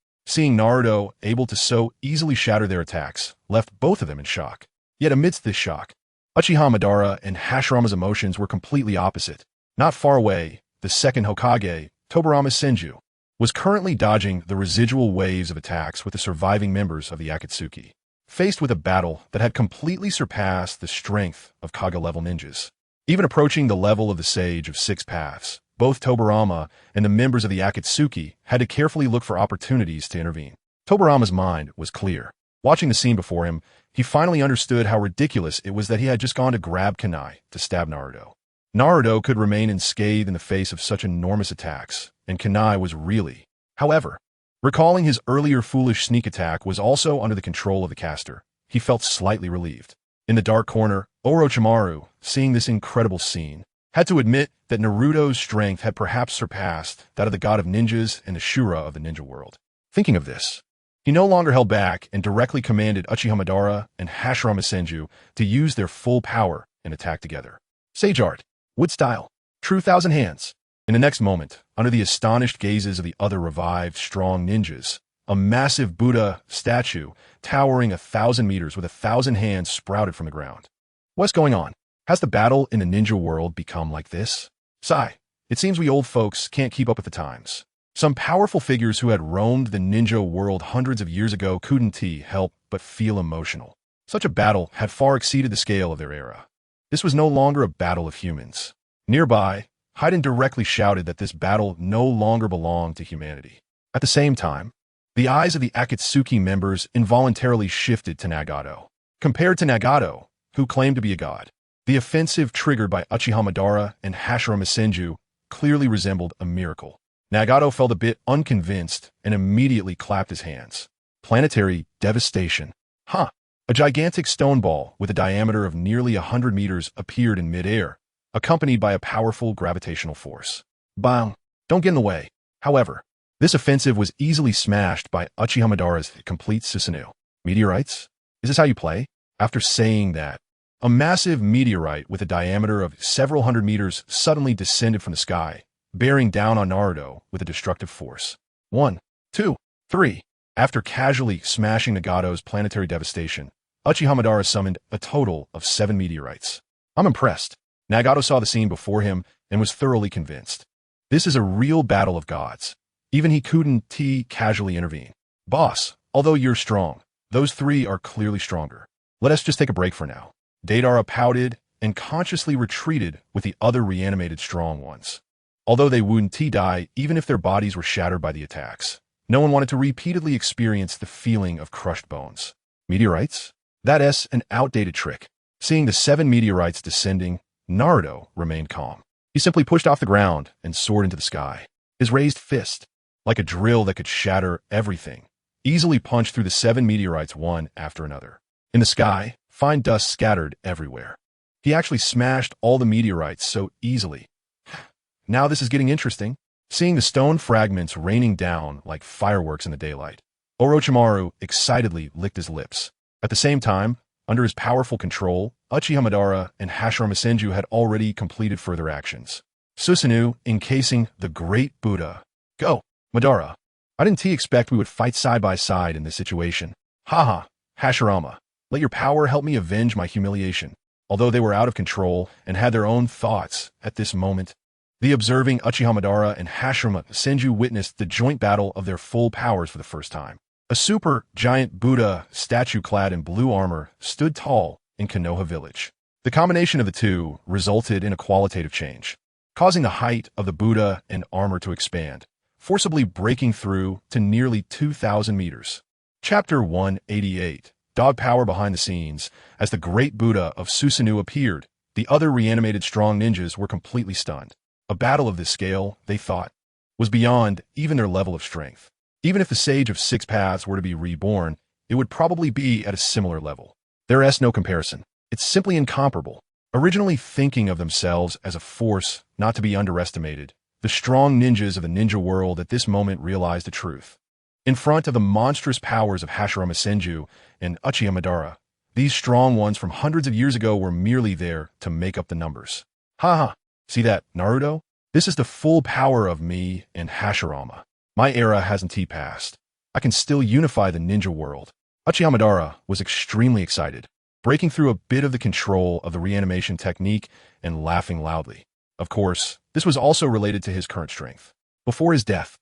Seeing Naruto able to so easily shatter their attacks left both of them in shock. Yet amidst this shock, Uchiha Madara and Hashirama's emotions were completely opposite. Not far away, the second Hokage, Tobirama Senju, was currently dodging the residual waves of attacks with the surviving members of the Akatsuki. Faced with a battle that had completely surpassed the strength of Kage-level ninjas, even approaching the level of the Sage of Six Paths, both Tobirama and the members of the Akatsuki had to carefully look for opportunities to intervene. Tobirama's mind was clear. Watching the scene before him, he finally understood how ridiculous it was that he had just gone to grab kunai to stab Naruto. Naruto could remain unscathed in the face of such enormous attacks, and kunai was really. However, recalling his earlier foolish sneak attack was also under the control of the caster, he felt slightly relieved. In the dark corner, Orochimaru, seeing this incredible scene, had to admit that Naruto's strength had perhaps surpassed that of the god of ninjas and the Shura of the ninja world. Thinking of this, he no longer held back and directly commanded Uchiha Madara and Hashirama Senju to use their full power and attack together. Sage art, wood style, true thousand hands. In the next moment, under the astonished gazes of the other revived strong ninjas, a massive Buddha statue towering 1,000 meters with 1,000 hands sprouted from the ground. What's going on? Has the battle in the ninja world become like this? Sigh. It seems we old folks can't keep up with the times. Some powerful figures who had roamed the ninja world hundreds of years ago couldn't help but feel emotional. Such a battle had far exceeded the scale of their era. This was no longer a battle of humans. Nearby, Haiden directly shouted that this battle no longer belonged to humanity. At the same time, the eyes of the Akatsuki members involuntarily shifted to Nagato. Compared to Nagato, who claimed to be a god, the offensive triggered by Uchiha Madara and Hashirama Senju clearly resembled a miracle. Nagato felt a bit unconvinced and immediately clapped his hands. Planetary devastation. Huh. A gigantic stone ball with a diameter of nearly 100 meters appeared in midair, accompanied by a powerful gravitational force. Bang! Don't get in the way. However, this offensive was easily smashed by Uchiha Madara's complete Susanoo. Meteorites? Is this how you play? After saying that, a massive meteorite with a diameter of several hundred meters suddenly descended from the sky, bearing down on Naruto with a destructive force. 1, 2, 3. After casually smashing Nagato's planetary devastation, Uchiha Madara summoned a total of 7 meteorites. I'm impressed. Nagato saw the scene before him and was thoroughly convinced. This is a real battle of gods. Even he couldn't casually intervene. Boss, although you're strong, those 3 are clearly stronger. Let us just take a break for now. Deidara pouted and consciously retreated with the other reanimated strong ones. Although they wouldn't die even if their bodies were shattered by the attacks. No one wanted to repeatedly experience the feeling of crushed bones. Meteorites? That's an outdated trick. Seeing the 7 meteorites descending, Naruto remained calm. He simply pushed off the ground and soared into the sky. His raised fist, like a drill that could shatter everything, easily punched through the 7 meteorites one after another. In the sky, fine dust scattered everywhere. He actually smashed all the meteorites so easily. Now this is getting interesting. Seeing the stone fragments raining down like fireworks in the daylight, Orochimaru excitedly licked his lips. At the same time, under his powerful control, Uchiha Madara and Hashirama Senju had already completed further actions. Susanoo encasing the Great Buddha. Go, Madara. I didn't expect we would fight side by side in this situation. Haha, Hashirama. Let your power help me avenge my humiliation. Although they were out of control and had their own thoughts at this moment, the observing Uchiha Madara and Hashirama Senju witnessed the joint battle of their full powers for the first time. A super giant Buddha statue clad in blue armor stood tall in Konoha village. The combination of the two resulted in a qualitative change, causing the height of the Buddha and armor to expand, forcibly breaking through to nearly 2,000 meters. Chapter 188. Dog power behind the scenes. As the great Buddha of Susanoo appeared, the other reanimated strong ninjas were completely stunned. A battle of this scale, they thought, was beyond even their level of strength. Even if the Sage of Six Paths were to be reborn, it would probably be at a similar level. There's no comparison. It's simply incomparable. Originally thinking of themselves as a force not to be underestimated, the strong ninjas of the ninja world at this moment realized the truth. In front of the monstrous powers of Hashirama Senju and Uchiha Madara, these strong ones from hundreds of years ago were merely there to make up the numbers. Haha, see that, Naruto? This is the full power of me and Hashirama. My era hasn't passed. I can still unify the ninja world. Uchiha Madara was extremely excited, breaking through a bit of the control of the reanimation technique and laughing loudly. Of course, this was also related to his current strength. Before his death,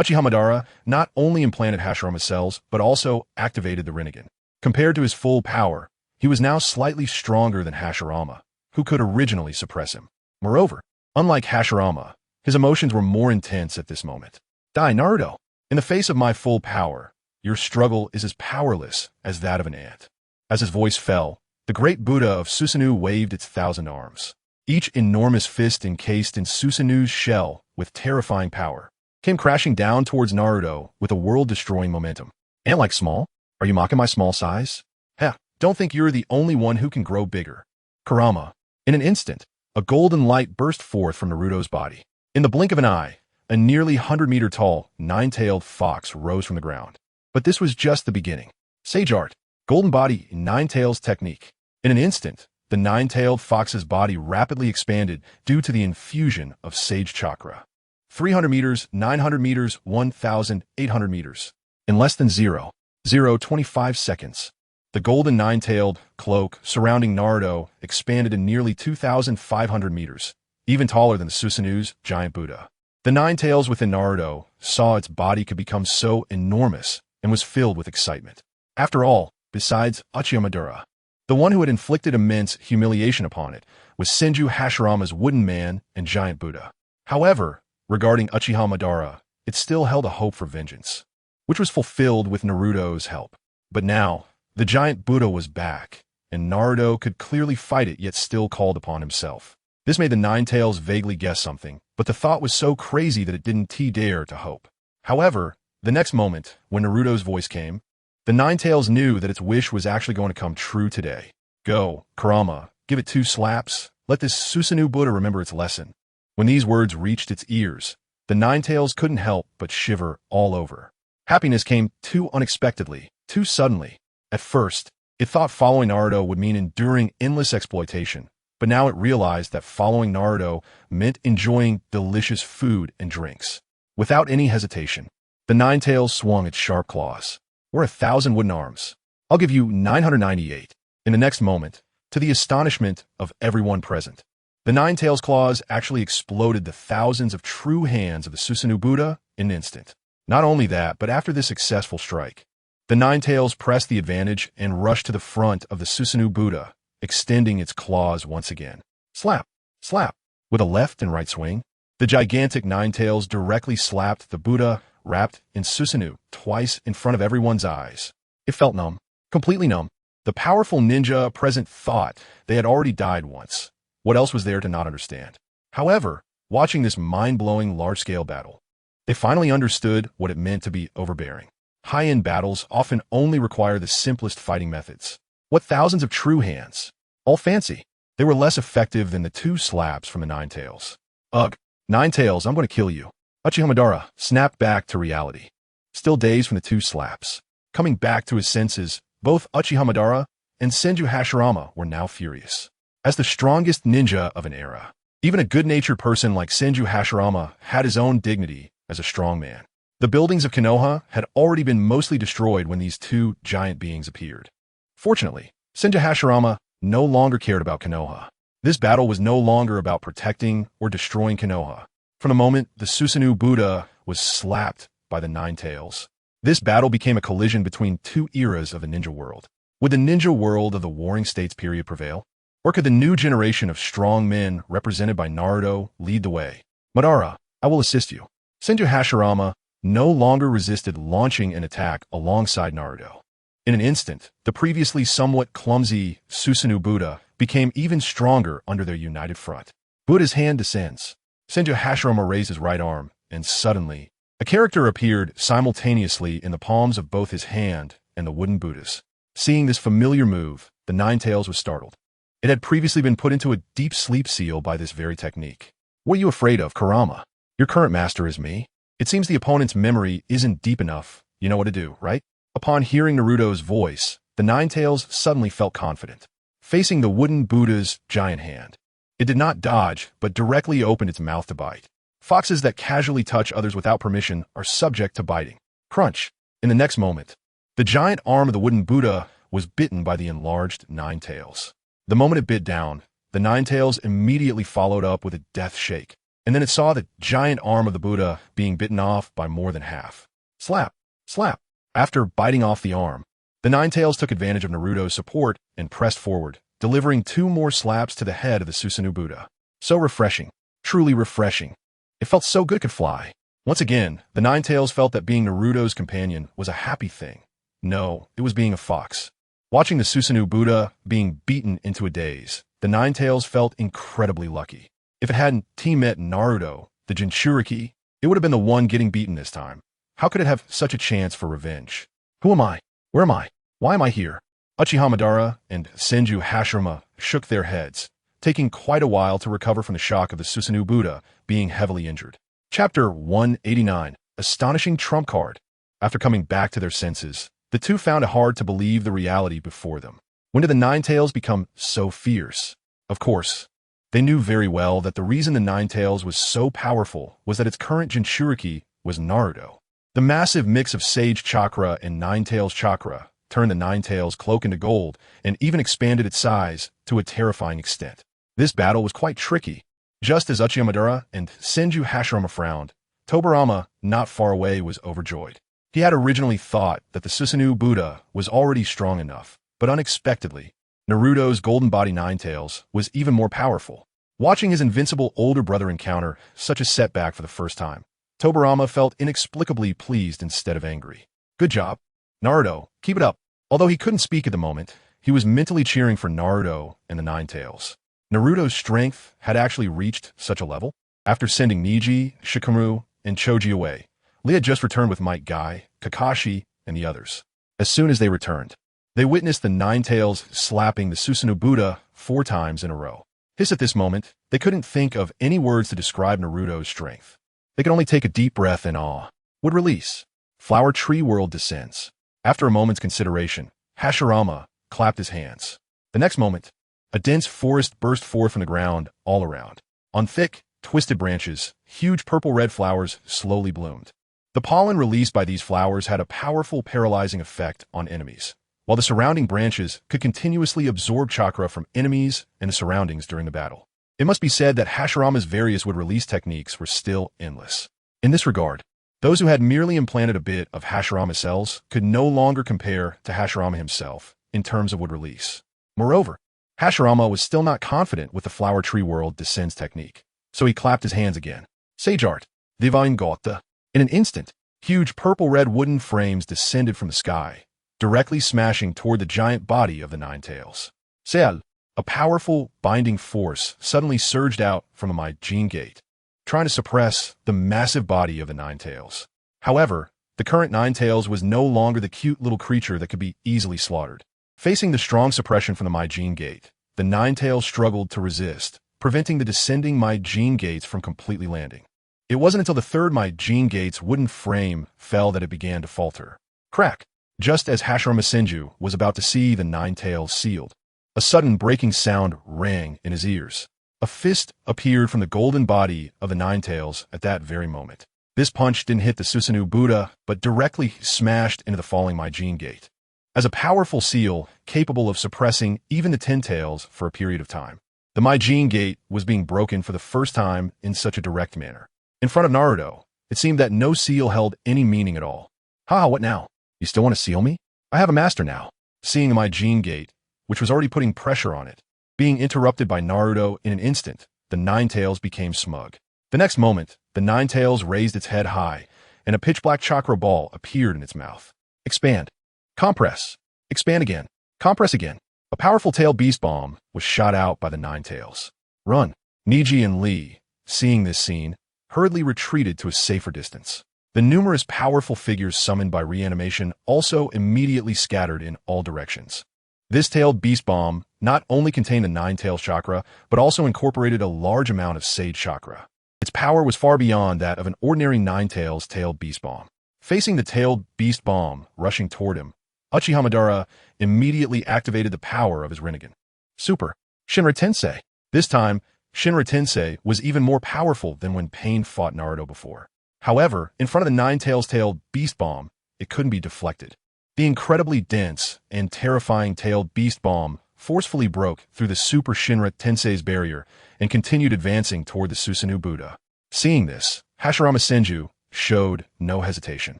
Uchiha Madara not only implanted Hashirama's cells, but also activated the Rinnegan. Compared to his full power, he was now slightly stronger than Hashirama, who could originally suppress him. Moreover, unlike Hashirama, his emotions were more intense at this moment. Die, Naruto. In the face of my full power, your struggle is as powerless as that of an ant. As his voice fell, the great Buddha of Susanoo waved its 1,000 arms. Each enormous fist encased in Susanoo's shell with terrifying power, came crashing down towards Naruto with a world-destroying momentum. Ant-like small? Are you mocking my small size? Heh, don't think you're the only one who can grow bigger. Kurama. In an instant, a golden light burst forth from Naruto's body. In the blink of an eye, a nearly 100-meter-tall, nine-tailed fox rose from the ground. But this was just the beginning. Sage Art, Golden Body, Nine Tails Technique. In an instant, the nine-tailed fox's body rapidly expanded due to the infusion of Sage Chakra. 300 meters, 900 meters, 1,800 meters. In less than 0.25 seconds, the golden nine-tailed cloak surrounding Naruto expanded to nearly 2,500 meters, even taller than the Susanoo's giant Buddha. The nine tails within Naruto saw its body could become so enormous and was filled with excitement. After all, besides Uchiha Madara, the one who had inflicted immense humiliation upon it was Senju Hashirama's wooden man and giant Buddha. However, regarding Uchiha Madara, it still held a hope for vengeance, which was fulfilled with Naruto's help. But now, the giant Buddha was back, and Naruto could clearly fight it yet still called upon himself. This made the Nine Tails vaguely guess something, but the thought was so crazy that it didn't dare to hope. However, the next moment, when Naruto's voice came, the Nine Tails knew that its wish was actually going to come true today. Go, Kurama, give it 2 slaps, let this Susanoo Buddha remember its lesson. When these words reached its ears, the Nine Tails couldn't help but shiver all over. Happiness came too unexpectedly, too suddenly. At first, it thought following Naruto would mean enduring endless exploitation. But now it realized that following Naruto meant enjoying delicious food and drinks. Without any hesitation, the Nine Tails swung its sharp claws. We're 1,000 wooden arms. I'll give you 998. In the next moment, to the astonishment of everyone present, the Nine Tails claws actually exploded the thousands of true hands of the Susanoo Buddha in an instant. Not only that, but after this successful strike, the Nine Tails pressed the advantage and rushed to the front of the Susanoo Buddha, extending its claws once again. Slap, slap, with a left and right swing. The gigantic nine-tails directly slapped the Buddha, wrapped in Susanoo, twice in front of everyone's eyes. It felt numb, completely numb. The powerful ninja present thought they had already died once. What else was there to not understand? However, watching this mind-blowing large-scale battle, they finally understood what it meant to be overbearing. High-end battles often only require the simplest fighting methods. What thousands of true hands? All fancy. They were less effective than the 2 slaps from the Nine-Tails. Ugh, Nine-Tails, I'm going to kill you. Uchihamadara snapped back to reality. Still dazed from the 2 slaps. Coming back to his senses, both Uchihamadara and Senju Hashirama were now furious. As the strongest ninja of an era, even a good-natured person like Senju Hashirama had his own dignity as a strong man. The buildings of Konoha had already been mostly destroyed when these 2 giant beings appeared. Fortunately, Senju Hashirama no longer cared about Konoha. This battle was no longer about protecting or destroying Konoha. From the moment the Susanoo Buddha was slapped by the Nine-Tails, this battle became a collision between 2 eras of the ninja world. Would the ninja world of the Warring States period prevail? Or could the new generation of strong men represented by Naruto lead the way? Madara, I will assist you. Senju Hashirama no longer resisted launching an attack alongside Naruto. In an instant, the previously somewhat clumsy Susanoo Buddha became even stronger under their united front. Buddha's hand descends. Senju Hashirama raised his right arm, and suddenly, a character appeared simultaneously in the palms of both his hand and the wooden Buddhas. Seeing this familiar move, the Nine-Tails was startled. It had previously been put into a deep sleep seal by this very technique. What are you afraid of, Kurama? Your current master is me. It seems the opponent's memory isn't deep enough. You know what to do, right? Upon hearing Naruto's voice, the Nine-Tails suddenly felt confident. Facing the wooden Buddha's giant hand, it did not dodge, but directly opened its mouth to bite. Foxes that casually touch others without permission are subject to biting. Crunch. In the next moment, the giant arm of the wooden Buddha was bitten by the enlarged Nine-Tails. The moment it bit down, the Nine-Tails immediately followed up with a death shake, and then it saw the giant arm of the Buddha being bitten off by more than half. Slap! Slap! After biting off the arm, the Nine-Tails took advantage of Naruto's support and pressed forward, delivering 2 more slaps to the head of the Susanoo Buddha. So refreshing. Truly refreshing. It felt so good it could fly. Once again, the Nine-Tails felt that being Naruto's companion was a happy thing. No, it was being a fox. Watching the Susanoo Buddha being beaten into a daze, the Nine-Tails felt incredibly lucky. If it hadn't team-met Naruto, the Jinchuriki, it would have been the one getting beaten this time. How could it have such a chance for revenge? Who am I? Where am I? Why am I here? Uchiha Madara and Senju Hashirama shook their heads, taking quite a while to recover from the shock of the Susanoo Buddha being heavily injured. Chapter 189, Astonishing Trump Card. After coming back to their senses, the 2 found it hard to believe the reality before them. When did the Nine-Tails become so fierce? Of course, they knew very well that the reason the Nine-Tails was so powerful was that its current Jinchuriki was Naruto. The massive mix of Sage Chakra and Nine-Tails Chakra turned the Nine-Tails cloak into gold and even expanded its size to a terrifying extent. This battle was quite tricky. Just as Uchiha Madara and Senju Hashirama frowned, Tobirama, not far away, was overjoyed. He had originally thought that the Susanoo Buddha was already strong enough, but unexpectedly, Naruto's golden body Nine-Tails was even more powerful. Watching his invincible older brother encounter such a setback for the first time, Tobirama felt inexplicably pleased instead of angry. Good job, Naruto, keep it up. Although he couldn't speak at the moment, he was mentally cheering for Naruto and the Nine-Tails. Naruto's strength had actually reached such a level. After sending Neji, Shikamaru, and Choji away, Lee had just returned with Might Guy, Kakashi, and the others. As soon as they returned, they witnessed the Nine-Tails slapping the Susanoo Buddha 4 times in a row. At this moment, they couldn't think of any words to describe Naruto's strength. They could only take a deep breath in awe. Would release. Flower Tree World descends. After a moment's consideration, Hashirama clapped his hands. The next moment, a dense forest burst forth from the ground all around. On thick, twisted branches, huge purple-red flowers slowly bloomed. The pollen released by these flowers had a powerful paralyzing effect on enemies, while the surrounding branches could continuously absorb chakra from enemies and the surroundings during the battle. It must be said that Hashirama's various would-release techniques were still endless. In this regard, those who had merely implanted a bit of Hashirama cells could no longer compare to Hashirama himself in terms of would-release. Moreover, Hashirama was still not confident with the Flower Tree World Descends technique, so he clapped his hands again. Sage Art, Divine Gotha. In an instant, huge purple-red wooden frames descended from the sky, directly smashing toward the giant body of the Nine Tails. Seal, a powerful, binding force suddenly surged out from the Maijin Gate, trying to suppress the massive body of the Nine Tails. However, the current Nine Tails was no longer the cute little creature that could be easily slaughtered. Facing the strong suppression from the Maijin Gate, the Nine Tails struggled to resist, preventing the descending Maijin Gates from completely landing. It wasn't until the third Maijin Gate's wooden frame fell that it began to falter. Crack! Just as Hashirama Senju was about to see the Nine Tails sealed, a sudden breaking sound rang in his ears. A fist appeared from the golden body of the Nine Tails at that very moment. This punch didn't hit the Susanoo Buddha, but directly smashed into the falling Maijin Gate. As a powerful seal capable of suppressing even the Ten Tails for a period of time, the Maijin Gate was being broken for the first time in such a direct manner. In front of Naruto, it seemed that no seal held any meaning at all. "Ha, what now? You still want to seal me? I have a master now." Seeing the Maijin Gate, which was already putting pressure on it, being interrupted by Naruto in an instant, the Nine Tails became smug. The next moment, the Nine Tails raised its head high, and a pitch-black chakra ball appeared in its mouth. Expand. Compress. Expand again. Compress again. A powerful tail beast bomb was shot out by the Nine Tails. Run. Niji and Lee, seeing this scene, hurriedly retreated to a safer distance. The numerous powerful figures summoned by reanimation also immediately scattered in all directions. This tailed beast bomb not only contained the Nine Tails chakra, but also incorporated a large amount of Sage chakra. Its power was far beyond that of an ordinary Nine Tails tailed beast bomb. Facing the tailed beast bomb rushing toward him, Uchiha Madara immediately activated the power of his Rinnegan. Super. Shinra Tensei. This time, Shinra Tensei was even more powerful than when Pain fought Naruto before. However, in front of the Nine Tails tailed beast bomb, it couldn't be deflected. The incredibly dense and terrifying tailed beast bomb forcefully broke through the Super Shinra Tensei's barrier and continued advancing toward the Susanoo Buddha. Seeing this, Hashirama Senju showed no hesitation.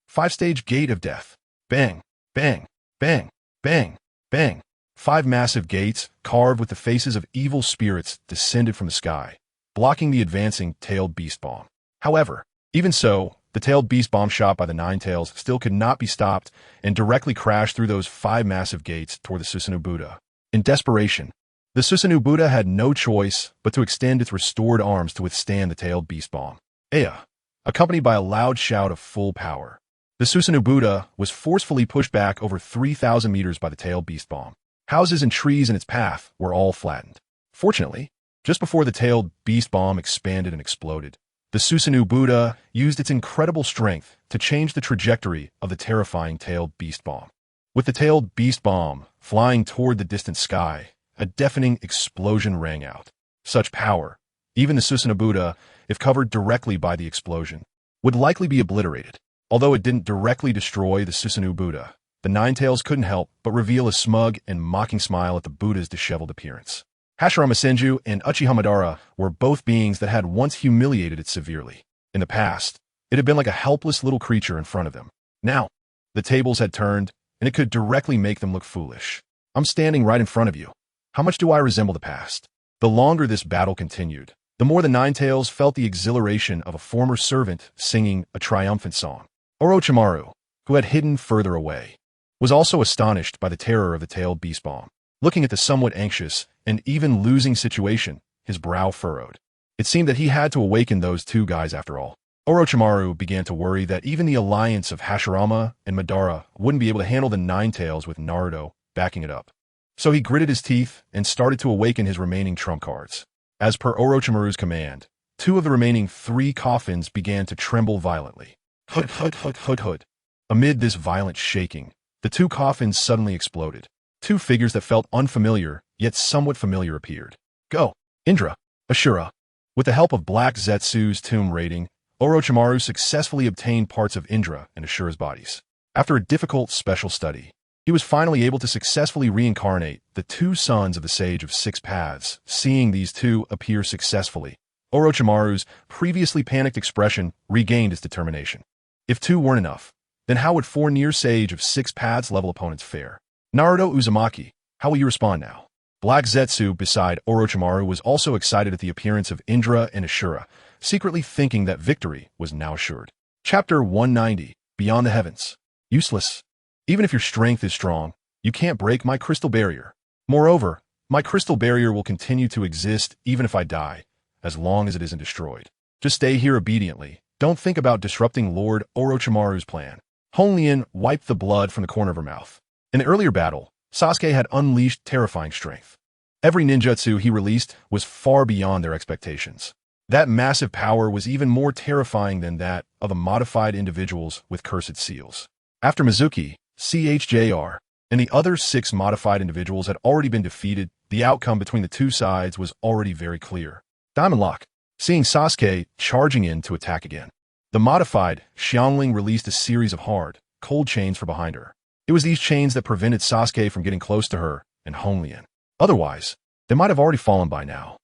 5-stage Gate of Death. Bang, bang, bang, bang, bang. 5 massive gates, carved with the faces of evil spirits, descended from the sky, blocking the advancing tailed beast bomb. However, even so, the tailed beast bomb shot by the Nine Tails still could not be stopped and directly crashed through those 5 massive gates toward the Susanoo Buddha. In desperation, the Susanoo Buddha had no choice but to extend its restored arms to withstand the tailed beast bomb. Aya, accompanied by a loud shout of full power, the Susanoo Buddha was forcefully pushed back over 3,000 meters by the tailed beast bomb. Houses and trees in its path were all flattened. Fortunately, just before the tailed beast bomb expanded and exploded, the Susanoo Buddha used its incredible strength to change the trajectory of the terrifying tailed beast bomb. With the tailed beast bomb flying toward the distant sky, a deafening explosion rang out. Such power, even the Susanoo Buddha, if covered directly by the explosion, would likely be obliterated. Although it didn't directly destroy the Susanoo Buddha, the Nine Tails couldn't help but reveal a smug and mocking smile at the Buddha's disheveled appearance. Hashirama Senju and Uchiha Madara were both beings that had once humiliated it severely. In the past, it had been like a helpless little creature in front of them. Now, the tables had turned, and it could directly make them look foolish. "I'm standing right in front of you. How much do I resemble the past?" The longer this battle continued, the more the Nine Tails felt the exhilaration of a former servant singing a triumphant song. Orochimaru, who had hidden further away, was also astonished by the terror of the tailed beast bomb. Looking at the somewhat anxious and even losing situation, his brow furrowed. It seemed that he had to awaken those two guys after all. Orochimaru began to worry that even the alliance of Hashirama and Madara wouldn't be able to handle the Nine Tails with Naruto backing it up. So he gritted his teeth and started to awaken his remaining trump cards. As per Orochimaru's command, 2 of the remaining 3 coffins began to tremble violently. Hut, hut, hut, hut, hut. Amid this violent shaking, the 2 coffins suddenly exploded. 2 figures that felt unfamiliar, yet somewhat familiar appeared. Go! Indra! Ashura! With the help of Black Zetsu's tomb raiding, Orochimaru successfully obtained parts of Indra and Ashura's bodies. After a difficult special study, he was finally able to successfully reincarnate the 2 sons of the Sage of 6 Paths. Seeing these 2 appear successfully, Orochimaru's previously panicked expression regained its determination. If 2 weren't enough, then how would 4 near Sage of 6 Paths level opponents fare? Naruto Uzumaki, how will you respond now? Black Zetsu beside Orochimaru was also excited at the appearance of Indra and Ashura, secretly thinking that victory was now assured. Chapter 190, Beyond the Heavens. Useless. Even if your strength is strong, you can't break my crystal barrier. Moreover, my crystal barrier will continue to exist even if I die, as long as it isn't destroyed. Just stay here obediently. Don't think about disrupting Lord Orochimaru's plan. Honglian wiped the blood from the corner of her mouth. In the earlier battle, Sasuke had unleashed terrifying strength. Every ninjutsu he released was far beyond their expectations. That massive power was even more terrifying than that of the modified individuals with cursed seals. After Mizuki, CHJR, and the other 6 modified individuals had already been defeated, the outcome between the two sides was already very clear. Diamond Lock. Seeing Sasuke charging in to attack again, the modified Xiangling released a series of hard, cold chains from behind her. It was these chains that prevented Sasuke from getting close to her and Honglian. Otherwise, they might have already fallen by now.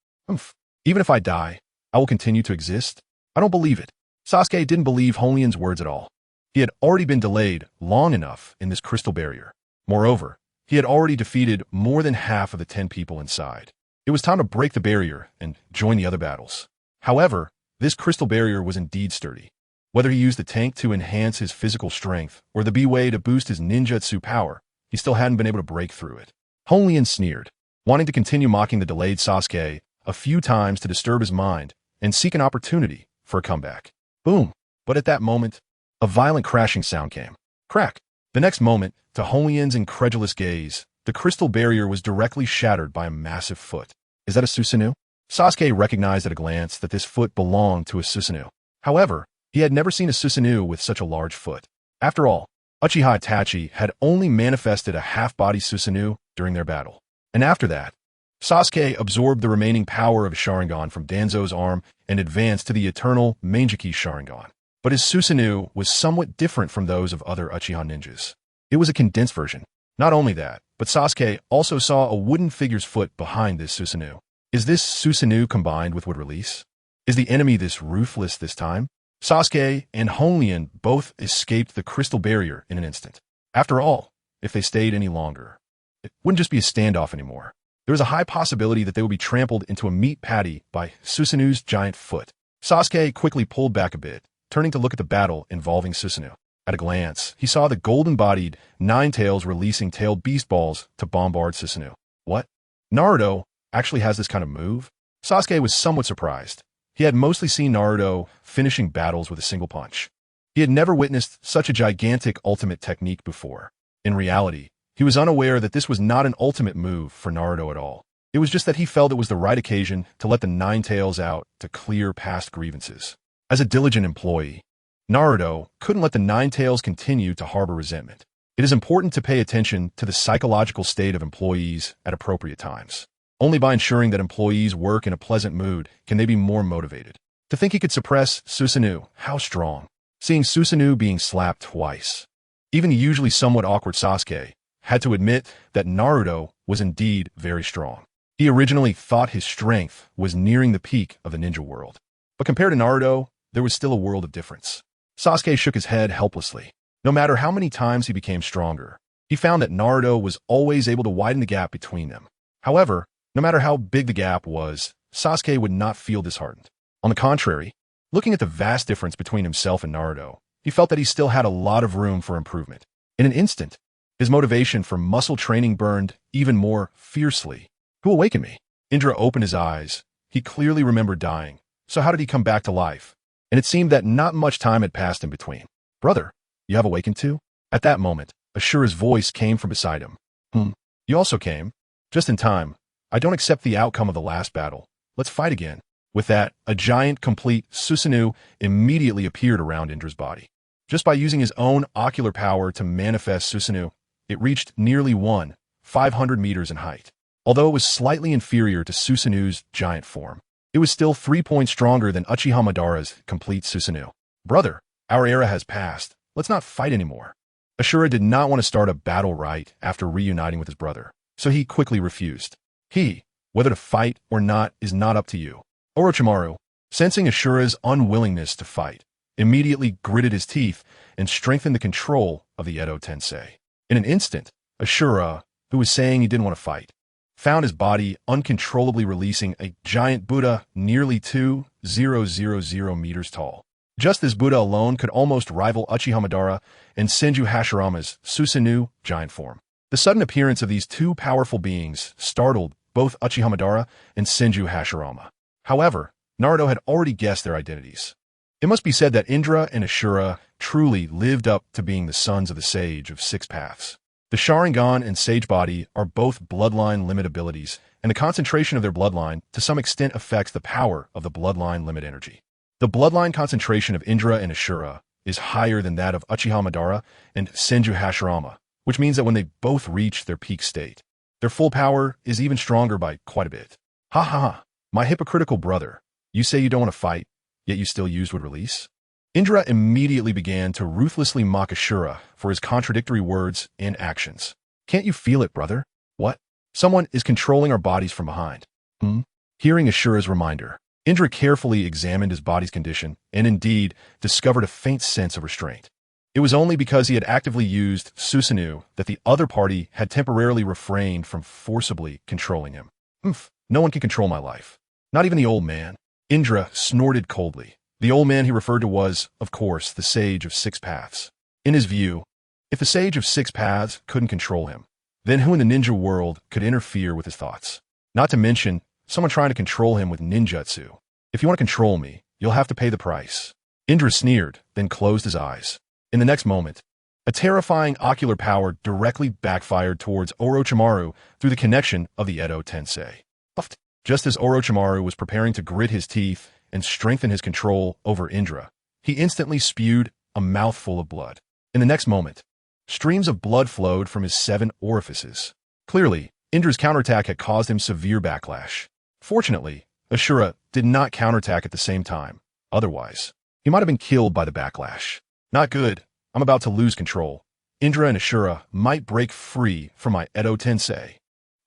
Even if I die, I will continue to exist? I don't believe it. Sasuke didn't believe Honglian's words at all. He had already been delayed long enough in this crystal barrier. Moreover, he had already defeated more than half of the 10 people inside. It was time to break the barrier and join the other battles. However, this crystal barrier was indeed sturdy. Whether he used the tank to enhance his physical strength or the B-way to boost his ninjutsu power, he still hadn't been able to break through it. Honglian sneered, wanting to continue mocking the delayed Sasuke a few times to disturb his mind and seek an opportunity for a comeback. Boom! But at that moment, a violent crashing sound came. Crack! The next moment, to Honglian's incredulous gaze, the crystal barrier was directly shattered by a massive foot. Is that a Susanoo? Sasuke recognized at a glance that this foot belonged to a Susanoo. However, he had never seen a Susanoo with such a large foot. After all, Uchiha Itachi had only manifested a half-body Susanoo during their battle. And after that, Sasuke absorbed the remaining power of Sharingan from Danzo's arm and advanced to the eternal Manjiki Sharingan. But his Susanoo was somewhat different from those of other Uchiha ninjas. It was a condensed version. Not only that, but Sasuke also saw a wooden figure's foot behind this Susanoo. Is this Susanoo combined with wood release? Is the enemy this ruthless this time? Sasuke and Honglian both escaped the crystal barrier in an instant. After all, if they stayed any longer, it wouldn't just be a standoff anymore. There was a high possibility that they would be trampled into a meat patty by Susanoo's giant foot. Sasuke quickly pulled back a bit, turning to look at the battle involving Susanoo. At a glance, he saw the golden-bodied Nine-Tails releasing tailed beast balls to bombard Susanoo. What? Naruto actually has this kind of move? Sasuke was somewhat surprised. He had mostly seen Naruto finishing battles with a single punch. He had never witnessed such a gigantic ultimate technique before. In reality, he was unaware that this was not an ultimate move for Naruto at all. It was just that he felt it was the right occasion to let the Nine-Tails out to clear past grievances. As a diligent employee, Naruto couldn't let the Nine-Tails continue to harbor resentment. It is important to pay attention to the psychological state of employees at appropriate times. Only by ensuring that employees work in a pleasant mood can they be more motivated. To think he could suppress Susanoo, how strong. Seeing Susanoo being slapped twice. Even the usually somewhat awkward Sasuke had to admit that Naruto was indeed very strong. He originally thought his strength was nearing the peak of the ninja world. But compared to Naruto, there was still a world of difference. Sasuke shook his head helplessly. No matter how many times he became stronger, he found that Naruto was always able to widen the gap between them. However, no matter how big the gap was, Sasuke would not feel disheartened. On the contrary, looking at the vast difference between himself and Naruto, he felt that he still had a lot of room for improvement. In an instant, his motivation for muscle training burned even more fiercely. Who awakened me? Indra opened his eyes. He clearly remembered dying. So how did he come back to life? And it seemed that not much time had passed in between. Brother, you have awakened too? At that moment, Ashura's voice came from beside him. You also came? Just in time. I don't accept the outcome of the last battle. Let's fight again. With that, a giant, complete Susanoo immediately appeared around Indra's body. Just by using his own ocular power to manifest Susanoo, it reached nearly 500 meters in height. Although it was slightly inferior to Susanoo's giant form, it was still 3 points stronger than Uchiha Madara's complete Susanoo. Brother, our era has passed. Let's not fight anymore. Ashura did not want to start a battle right after reuniting with his brother, so he quickly refused. Whether to fight or not is not up to you. Orochimaru, sensing Ashura's unwillingness to fight, immediately gritted his teeth and strengthened the control of the Edo Tensei. In an instant, Ashura, who was saying he didn't want to fight, found his body uncontrollably releasing a giant Buddha nearly 2,000 meters tall. Just this Buddha alone could almost rival Uchiha Madara and Senju Hashirama's Susanoo giant form. The sudden appearance of these two powerful beings startled both Uchiha Madara and Senju Hashirama. However, Naruto had already guessed their identities. It must be said that Indra and Ashura truly lived up to being the sons of the Sage of Six Paths. The Sharingan and Sage Body are both bloodline limit abilities, and the concentration of their bloodline to some extent affects the power of the bloodline limit energy. The bloodline concentration of Indra and Ashura is higher than that of Uchiha Madara and Senju Hashirama, which means that when they both reach their peak state, their full power is even stronger by quite a bit. Ha ha ha, my hypocritical brother, you say you don't want to fight, yet you still use would release? Indra immediately began to ruthlessly mock Ashura for his contradictory words and actions. Can't you feel it, brother? What? Someone is controlling our bodies from behind. Hearing Ashura's reminder, Indra carefully examined his body's condition and indeed discovered a faint sense of restraint. It was only because he had actively used Susanoo that the other party had temporarily refrained from forcibly controlling him. No one can control my life. Not even the old man. Indra snorted coldly. The old man he referred to was, of course, the Sage of Six Paths. In his view, if the Sage of Six Paths couldn't control him, then who in the ninja world could interfere with his thoughts? Not to mention, someone trying to control him with ninjutsu. If you want to control me, you'll have to pay the price. Indra sneered, then closed his eyes. In the next moment, a terrifying ocular power directly backfired towards Orochimaru through the connection of the Edo Tensei. Just as Orochimaru was preparing to grit his teeth and strengthen his control over Indra, he instantly spewed a mouthful of blood. In the next moment, streams of blood flowed from his 7 orifices. Clearly, Indra's counterattack had caused him severe backlash. Fortunately, Ashura did not counterattack at the same time. Otherwise, he might have been killed by the backlash. Not good. I'm about to lose control. Indra and Ashura might break free from my Edo Tensei.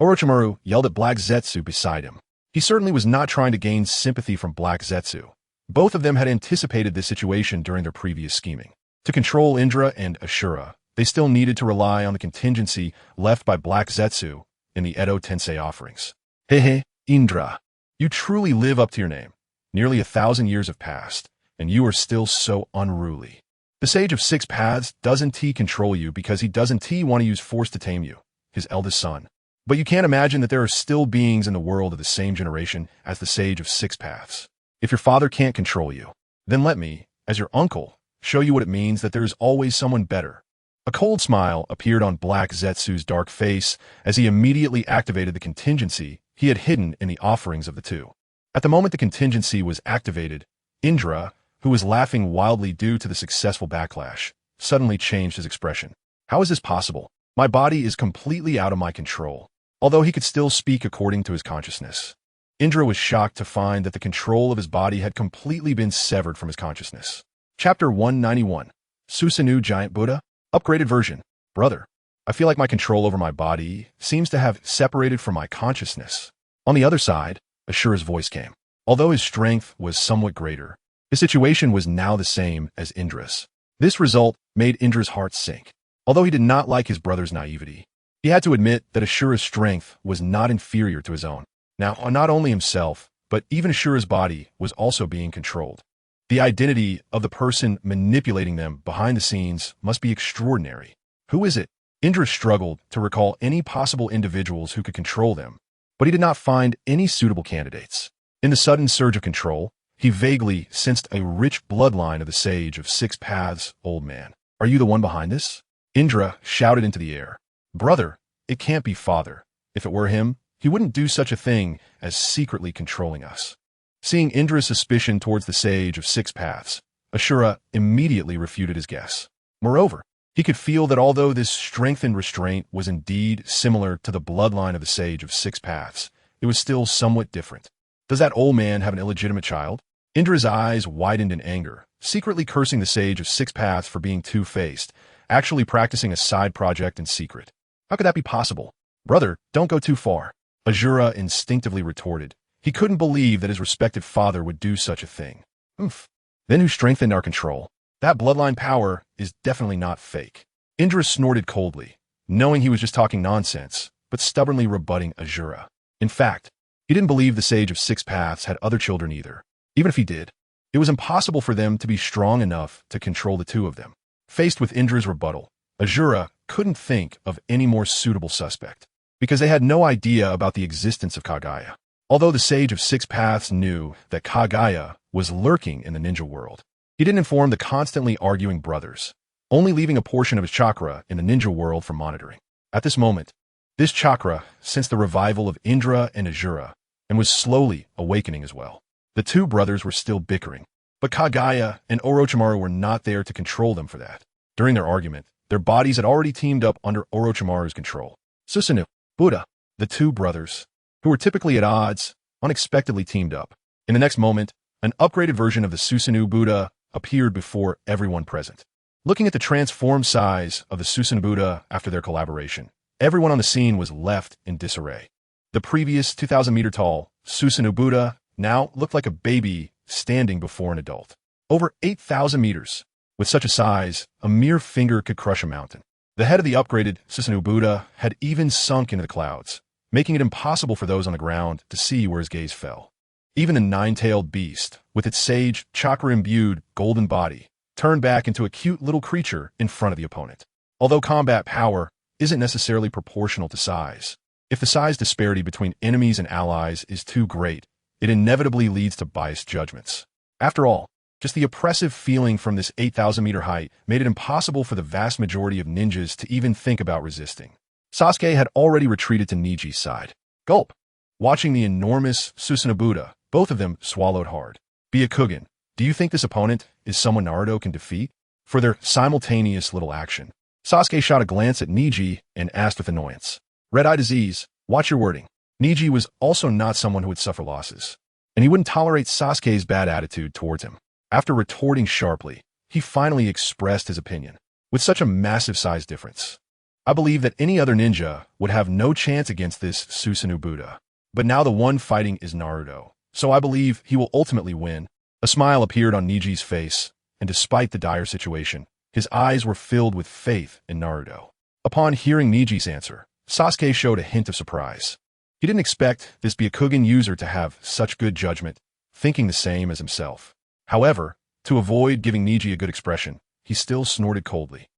Orochimaru yelled at Black Zetsu beside him. He certainly was not trying to gain sympathy from Black Zetsu. Both of them had anticipated this situation during their previous scheming. To control Indra and Ashura, they still needed to rely on the contingency left by Black Zetsu in the Edo Tensei offerings. Hehe, Indra, you truly live up to your name. Nearly 1,000 years have passed, and you are still so unruly. The Sage of Six Paths doesn't control you because he doesn't want to use force to tame you, his eldest son. But you can't imagine that there are still beings in the world of the same generation as the Sage of Six Paths. If your father can't control you, then let me, as your uncle, show you what it means that there is always someone better. A cold smile appeared on Black Zetsu's dark face as he immediately activated the contingency he had hidden in the offerings of the two. At the moment the contingency was activated, Indra, who was laughing wildly due to the successful backlash, suddenly changed his expression. How is this possible? My body is completely out of my control. Although he could still speak according to his consciousness, Indra was shocked to find that the control of his body had completely been severed from his consciousness. Chapter 191. Susanoo Giant Buddha? Upgraded version. Brother, I feel like my control over my body seems to have separated from my consciousness. On the other side, Ashura's voice came. Although his strength was somewhat greater, his situation was now the same as Indra's. This result made Indra's heart sink. Although he did not like his brother's naivety, he had to admit that Ashura's strength was not inferior to his own. Now, not only himself, but even Ashura's body was also being controlled. The identity of the person manipulating them behind the scenes must be extraordinary. Who is it? Indra struggled to recall any possible individuals who could control them, but he did not find any suitable candidates. In the sudden surge of control, he vaguely sensed a rich bloodline of the Sage of Six Paths, old man. Are you the one behind this? Indra shouted into the air. Brother, it can't be father. If it were him, he wouldn't do such a thing as secretly controlling us. Seeing Indra's suspicion towards the Sage of Six Paths, Ashura immediately refuted his guess. Moreover, he could feel that although this strengthened restraint was indeed similar to the bloodline of the Sage of Six Paths, it was still somewhat different. Does that old man have an illegitimate child? Indra's eyes widened in anger, secretly cursing the Sage of Six Paths for being two-faced, actually practicing a side project in secret. How could that be possible? Brother, don't go too far. Ashura instinctively retorted. He couldn't believe that his respected father would do such a thing. Then who strengthened our control? That bloodline power is definitely not fake. Indra snorted coldly, knowing he was just talking nonsense, but stubbornly rebutting Asura. In fact, he didn't believe the Sage of Six Paths had other children either. Even if he did, it was impossible for them to be strong enough to control the two of them. Faced with Indra's rebuttal, Asura couldn't think of any more suitable suspect, because they had no idea about the existence of Kaguya. Although the Sage of Six Paths knew that Kaguya was lurking in the ninja world, he didn't inform the constantly arguing brothers, only leaving a portion of his chakra in the ninja world for monitoring. At this moment, this chakra sensed the revival of Indra and Asura and was slowly awakening as well. The two brothers were still bickering, but Kaguya and Orochimaru were not there to control them for that. During their argument, their bodies had already teamed up under Orochimaru's control. Susanoo, Buddha, the two brothers, who were typically at odds, unexpectedly teamed up. In the next moment, an upgraded version of the Susanoo Buddha appeared before everyone present. Looking at the transformed size of the Susanoo Buddha after their collaboration, everyone on the scene was left in disarray. The previous 2,000-meter-tall Susanoo Buddha now looked like a baby standing before an adult. Over 8,000 meters. With such a size, a mere finger could crush a mountain. The head of the upgraded Susanoo Buddha had even sunk into the clouds, making it impossible for those on the ground to see where his gaze fell. Even the nine-tailed beast, with its sage, chakra-imbued golden body, turned back into a cute little creature in front of the opponent. Although combat power isn't necessarily proportional to size, if the size disparity between enemies and allies is too great, it inevitably leads to biased judgments. After all, just the oppressive feeling from this 8,000-meter height made it impossible for the vast majority of ninjas to even think about resisting. Sasuke had already retreated to Niji's side. Gulp! Watching the enormous Susanoo Buddha, both of them swallowed hard. Byakugan, do you think this opponent is someone Naruto can defeat? For their simultaneous little action, Sasuke shot a glance at Niji and asked with annoyance. Red-eye disease, watch your wording. Niji was also not someone who would suffer losses, and he wouldn't tolerate Sasuke's bad attitude towards him. After retorting sharply, he finally expressed his opinion. With such a massive size difference, I believe that any other ninja would have no chance against this Susanoo Buddha. But now the one fighting is Naruto, so I believe he will ultimately win. A smile appeared on Niji's face, and despite the dire situation, his eyes were filled with faith in Naruto. Upon hearing Niji's answer, Sasuke showed a hint of surprise. He didn't expect this Byakugan user to have such good judgment, thinking the same as himself. However, to avoid giving Niji a good expression, he still snorted coldly.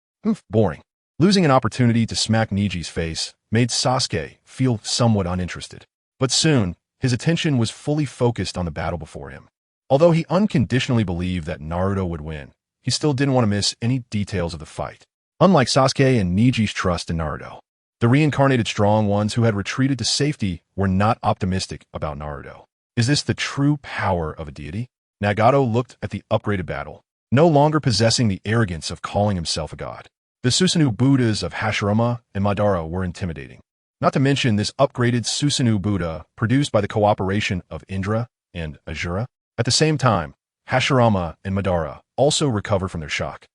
Boring. Losing an opportunity to smack Niji's face made Sasuke feel somewhat uninterested. But soon, his attention was fully focused on the battle before him. Although he unconditionally believed that Naruto would win, he still didn't want to miss any details of the fight. Unlike Sasuke and Niji's trust in Naruto, the reincarnated strong ones who had retreated to safety were not optimistic about Naruto. Is this the true power of a deity? Nagato looked at the upgraded battle, no longer possessing the arrogance of calling himself a god. The Susanoo Buddhas of Hashirama and Madara were intimidating. Not to mention this upgraded Susanoo Buddha produced by the cooperation of Indra and Asura. At the same time, Hashirama and Madara also recovered from their shock,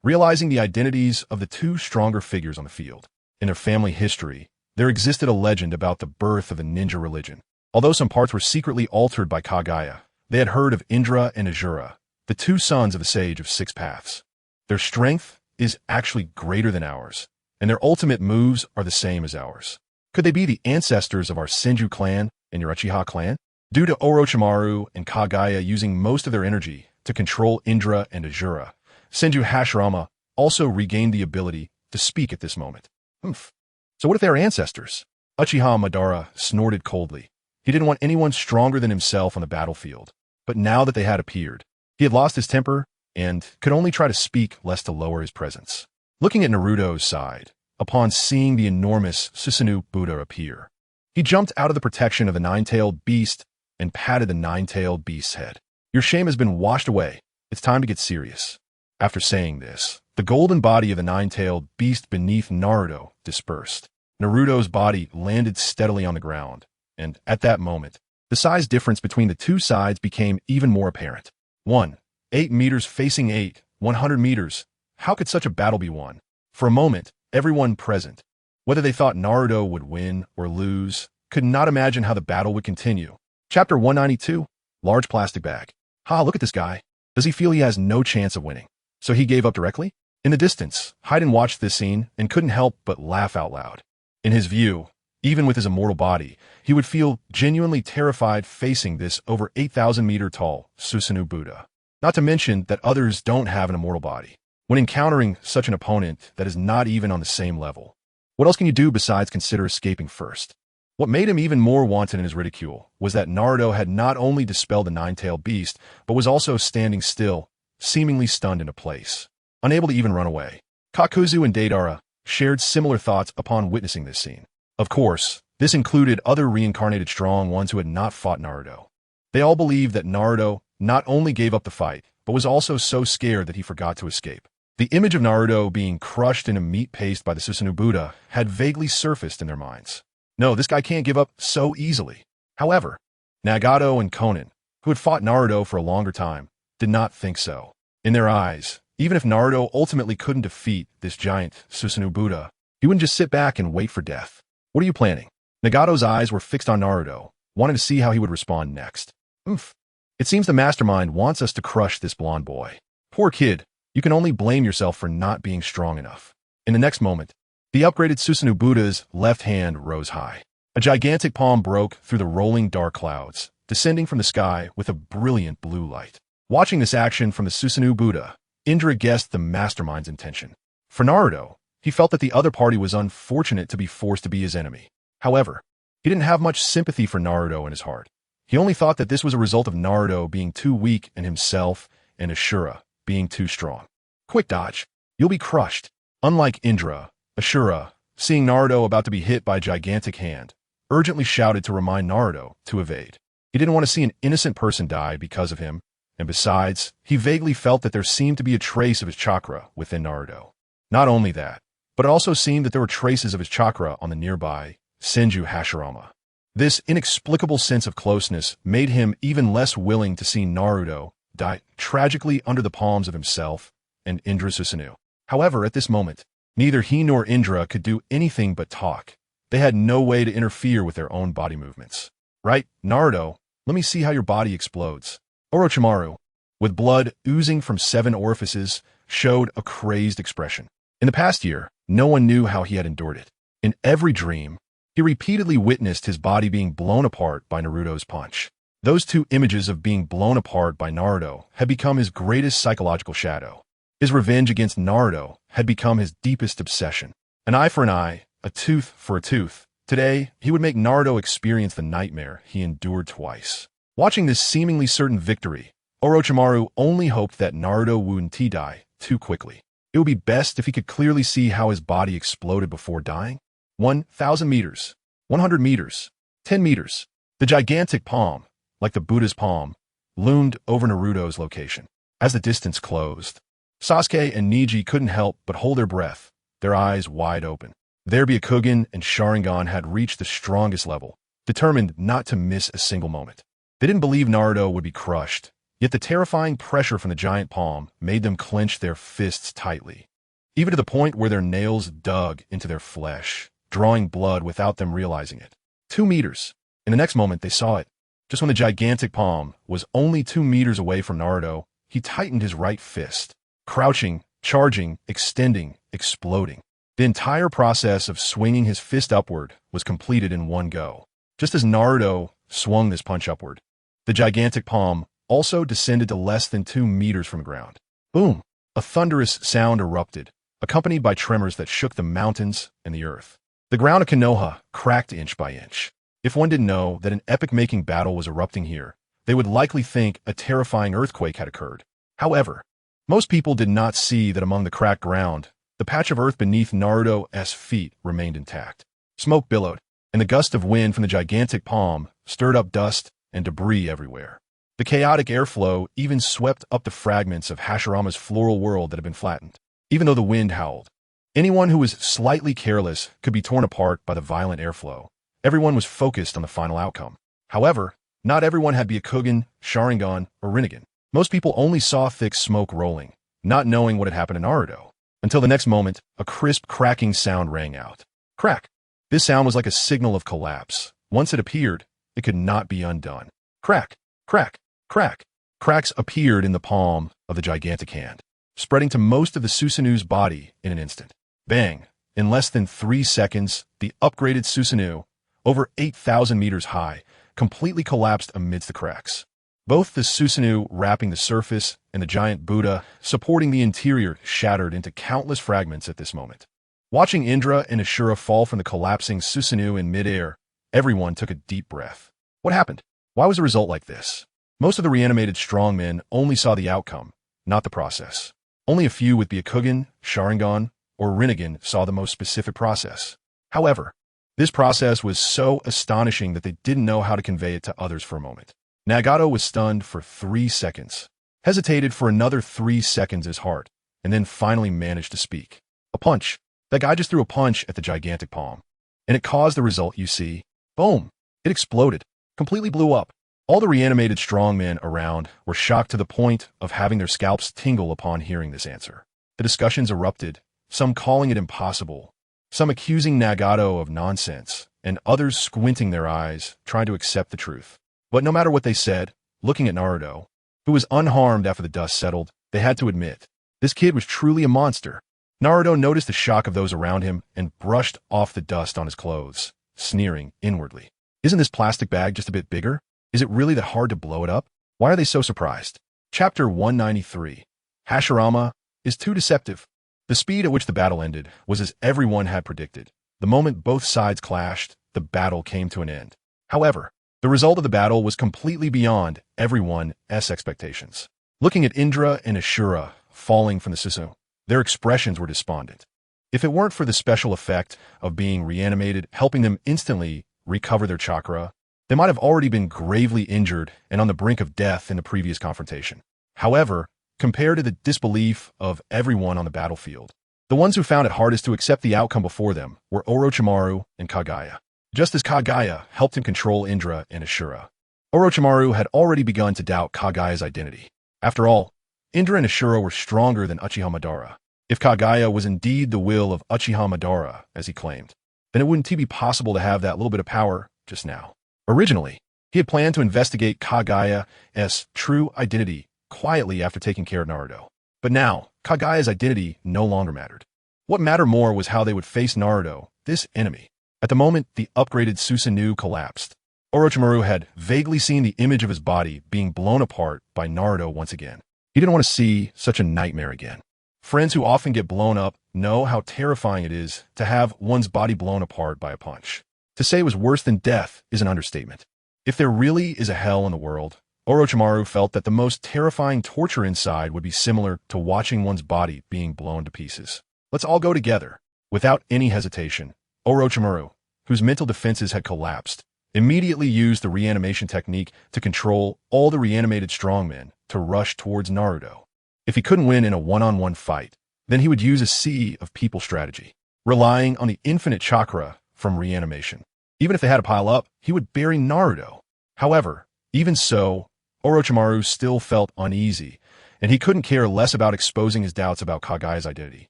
realizing the identities of the two stronger figures on the field. In their family history, there existed a legend about the birth of the ninja religion. Although some parts were secretly altered by Kaguya, they had heard of Indra and Asura, the two sons of the Sage of Six Paths. Their strength is actually greater than ours, and their ultimate moves are the same as ours. Could they be the ancestors of our Senju clan and your Uchiha clan? Due to Orochimaru and Kaguya using most of their energy to control Indra and Asura, Senju Hashirama also regained the ability to speak at this moment. So what if they are ancestors? Uchiha Madara snorted coldly. He didn't want anyone stronger than himself on the battlefield. But now that they had appeared, he had lost his temper and could only try to speak less to lower his presence. Looking at Naruto's side, upon seeing the enormous Susanoo Buddha appear, he jumped out of the protection of the nine-tailed beast and patted the nine-tailed beast's head. Your shame has been washed away. It's time to get serious. After saying this, the golden body of the nine-tailed beast beneath Naruto dispersed. Naruto's body landed steadily on the ground, and at that moment, the size difference between the two sides became even more apparent. 8 meters facing 8, 100 meters. How could such a battle be won? For a moment, everyone present, whether they thought Naruto would win or lose, could not imagine how the battle would continue. Chapter 192, Large Plastic Bag. Look at this guy. Does he feel he has no chance of winning? So he gave up directly? In the distance, Haiden watched this scene and couldn't help but laugh out loud. In his view, Even with his immortal body, he would feel genuinely terrified facing this over 8,000-meter-tall Susanoo Buddha. Not to mention that others don't have an immortal body. When encountering such an opponent that is not even on the same level, what else can you do besides consider escaping first? What made him even more wanton in his ridicule was that Naruto had not only dispelled the nine-tailed beast, but was also standing still, seemingly stunned into place, unable to even run away. Kakuzu and Deidara shared similar thoughts upon witnessing this scene. Of course, this included other reincarnated strong ones who had not fought Naruto. They all believed that Naruto not only gave up the fight, but was also so scared that he forgot to escape. The image of Naruto being crushed in a meat paste by the Susanoo Buddha had vaguely surfaced in their minds. No, this guy can't give up so easily. However, Nagato and Konan, who had fought Naruto for a longer time, did not think so. In their eyes, even if Naruto ultimately couldn't defeat this giant Susanoo Buddha, he wouldn't just sit back and wait for death. What are you planning? Nagato's eyes were fixed on Naruto, wanting to see how he would respond next. Oomph. It seems the mastermind wants us to crush this blonde boy. Poor kid. You can only blame yourself for not being strong enough. In the next moment, the upgraded Susanoo Buddha's left hand rose high. A gigantic palm broke through the rolling dark clouds, descending from the sky with a brilliant blue light. Watching this action from the Susanoo Buddha, Indra guessed the mastermind's intention. For Naruto, he felt that the other party was unfortunate to be forced to be his enemy. However, he didn't have much sympathy for Naruto in his heart. He only thought that this was a result of Naruto being too weak and himself and Ashura being too strong. Quick dodge. You'll be crushed. Unlike Indra, Ashura, seeing Naruto about to be hit by a gigantic hand, urgently shouted to remind Naruto to evade. He didn't want to see an innocent person die because of him, and besides, he vaguely felt that there seemed to be a trace of his chakra within Naruto. Not only that, but it also seemed that there were traces of his chakra on the nearby Senju Hashirama. This inexplicable sense of closeness made him even less willing to see Naruto die tragically under the palms of himself and Indra Susanoo. However, at this moment, neither he nor Indra could do anything but talk. They had no way to interfere with their own body movements. Right, Naruto, let me see how your body explodes. Orochimaru, with blood oozing from 7 orifices, showed a crazed expression. In the past year, no one knew how he had endured it. In every dream, he repeatedly witnessed his body being blown apart by Naruto's punch. Those two images of being blown apart by Naruto had become his greatest psychological shadow. His revenge against Naruto had become his deepest obsession. An eye for an eye, a tooth for a tooth. Today, he would make Naruto experience the nightmare he endured twice. Watching this seemingly certain victory, Orochimaru only hoped that Naruto wouldn't die too quickly. It would be best if he could clearly see how his body exploded before dying. 1,000 meters, 100 meters, 10 meters. The gigantic palm, like the Buddha's palm, loomed over Naruto's location. As the distance closed, Sasuke and Neji couldn't help but hold their breath, their eyes wide open. Their Byakugan and Sharingan had reached the strongest level, determined not to miss a single moment. They didn't believe Naruto would be crushed, yet the terrifying pressure from the giant palm made them clench their fists tightly, even to the point where their nails dug into their flesh, drawing blood without them realizing it. 2 meters. In the next moment, they saw it. Just when the gigantic palm was only 2 meters away from Naruto, he tightened his right fist, crouching, charging, extending, exploding. The entire process of swinging his fist upward was completed in one go. Just as Naruto swung this punch upward, the gigantic palm also descended to less than 2 meters from the ground. Boom! A thunderous sound erupted, accompanied by tremors that shook the mountains and the earth. The ground of Konoha cracked inch by inch. If one didn't know that an epic-making battle was erupting here, they would likely think a terrifying earthquake had occurred. However, most people did not see that among the cracked ground, the patch of earth beneath Naruto's feet remained intact. Smoke billowed, and the gust of wind from the gigantic palm stirred up dust and debris everywhere. The chaotic airflow even swept up the fragments of Hashirama's floral world that had been flattened. Even though the wind howled, anyone who was slightly careless could be torn apart by the violent airflow. Everyone was focused on the final outcome. However, not everyone had Byakugan, Sharingan, or Rinnegan. Most people only saw thick smoke rolling, not knowing what had happened to Naruto. Until the next moment, a crisp cracking sound rang out. Crack! This sound was like a signal of collapse. Once it appeared, it could not be undone. Crack! Crack! Crack! Cracks appeared in the palm of the gigantic hand, spreading to most of the Susanoo's body in an instant. Bang! In less than 3 seconds, the upgraded Susanoo over 8,000 meters high, completely collapsed amidst the cracks. Both the Susanoo wrapping the surface and the giant Buddha supporting the interior shattered into countless fragments at this moment. Watching Indra and Ashura fall from the collapsing Susanoo in midair, everyone took a deep breath. What happened? Why was the result like this? Most of the reanimated strongmen only saw the outcome, not the process. Only a few with Byakugan, Sharingan, or Rinnegan saw the most specific process. However, this process was so astonishing that they didn't know how to convey it to others for a moment. Nagato was stunned for 3 seconds, hesitated for another 3 seconds as hard, and then finally managed to speak. A punch. That guy just threw a punch at the gigantic palm. And it caused the result you see. Boom! It exploded. Completely blew up. All the reanimated strongmen around were shocked to the point of having their scalps tingle upon hearing this answer. The discussions erupted, some calling it impossible, some accusing Nagato of nonsense, and others squinting their eyes, trying to accept the truth. But no matter what they said, looking at Naruto, who was unharmed after the dust settled, they had to admit, this kid was truly a monster. Naruto noticed the shock of those around him and brushed off the dust on his clothes, sneering inwardly. Isn't this plastic bag just a bit bigger? Is it really that hard to blow it up? Why are they so surprised? Chapter 193. Hashirama is too deceptive. The speed at which the battle ended was as everyone had predicted. The moment both sides clashed, the battle came to an end. However, the result of the battle was completely beyond everyone's expectations. Looking at Indra and Ashura falling from the Susanoo, their expressions were despondent. If it weren't for the special effect of being reanimated, helping them instantly recover their chakra, they might have already been gravely injured and on the brink of death in the previous confrontation. However, compared to the disbelief of everyone on the battlefield, the ones who found it hardest to accept the outcome before them were Orochimaru and Kaguya. Just as Kaguya helped him control Indra and Ashura, Orochimaru had already begun to doubt Kaguya's identity. After all, Indra and Ashura were stronger than Uchiha Madara. If Kaguya was indeed the will of Uchiha Madara, as he claimed, then it wouldn't be possible to have that little bit of power just now. Originally, he had planned to investigate Kaguya's true identity quietly after taking care of Naruto. But now, Kaguya's identity no longer mattered. What mattered more was how they would face Naruto, this enemy. At the moment the upgraded Susanoo collapsed, Orochimaru had vaguely seen the image of his body being blown apart by Naruto once again. He didn't want to see such a nightmare again. Friends who often get blown up know how terrifying it is to have one's body blown apart by a punch. To say it was worse than death is an understatement. If there really is a hell in the world, Orochimaru felt that the most terrifying torture inside would be similar to watching one's body being blown to pieces. Let's all go together. Without any hesitation, Orochimaru, whose mental defenses had collapsed, immediately used the reanimation technique to control all the reanimated strongmen to rush towards Naruto. If he couldn't win in a one-on-one fight, then he would use a sea of people strategy, relying on the infinite chakra from reanimation. Even if they had to pile up, he would bury Naruto. However, even so, Orochimaru still felt uneasy, and he couldn't care less about exposing his doubts about Kaguya's identity.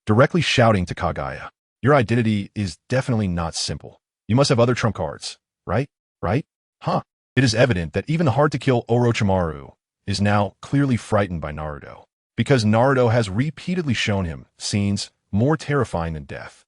Directly shouting to Kaguya, "Your identity is definitely not simple. You must have other trump cards, right? Right? Huh." It is evident that even the hard-to-kill Orochimaru is now clearly frightened by Naruto, because Naruto has repeatedly shown him scenes more terrifying than death.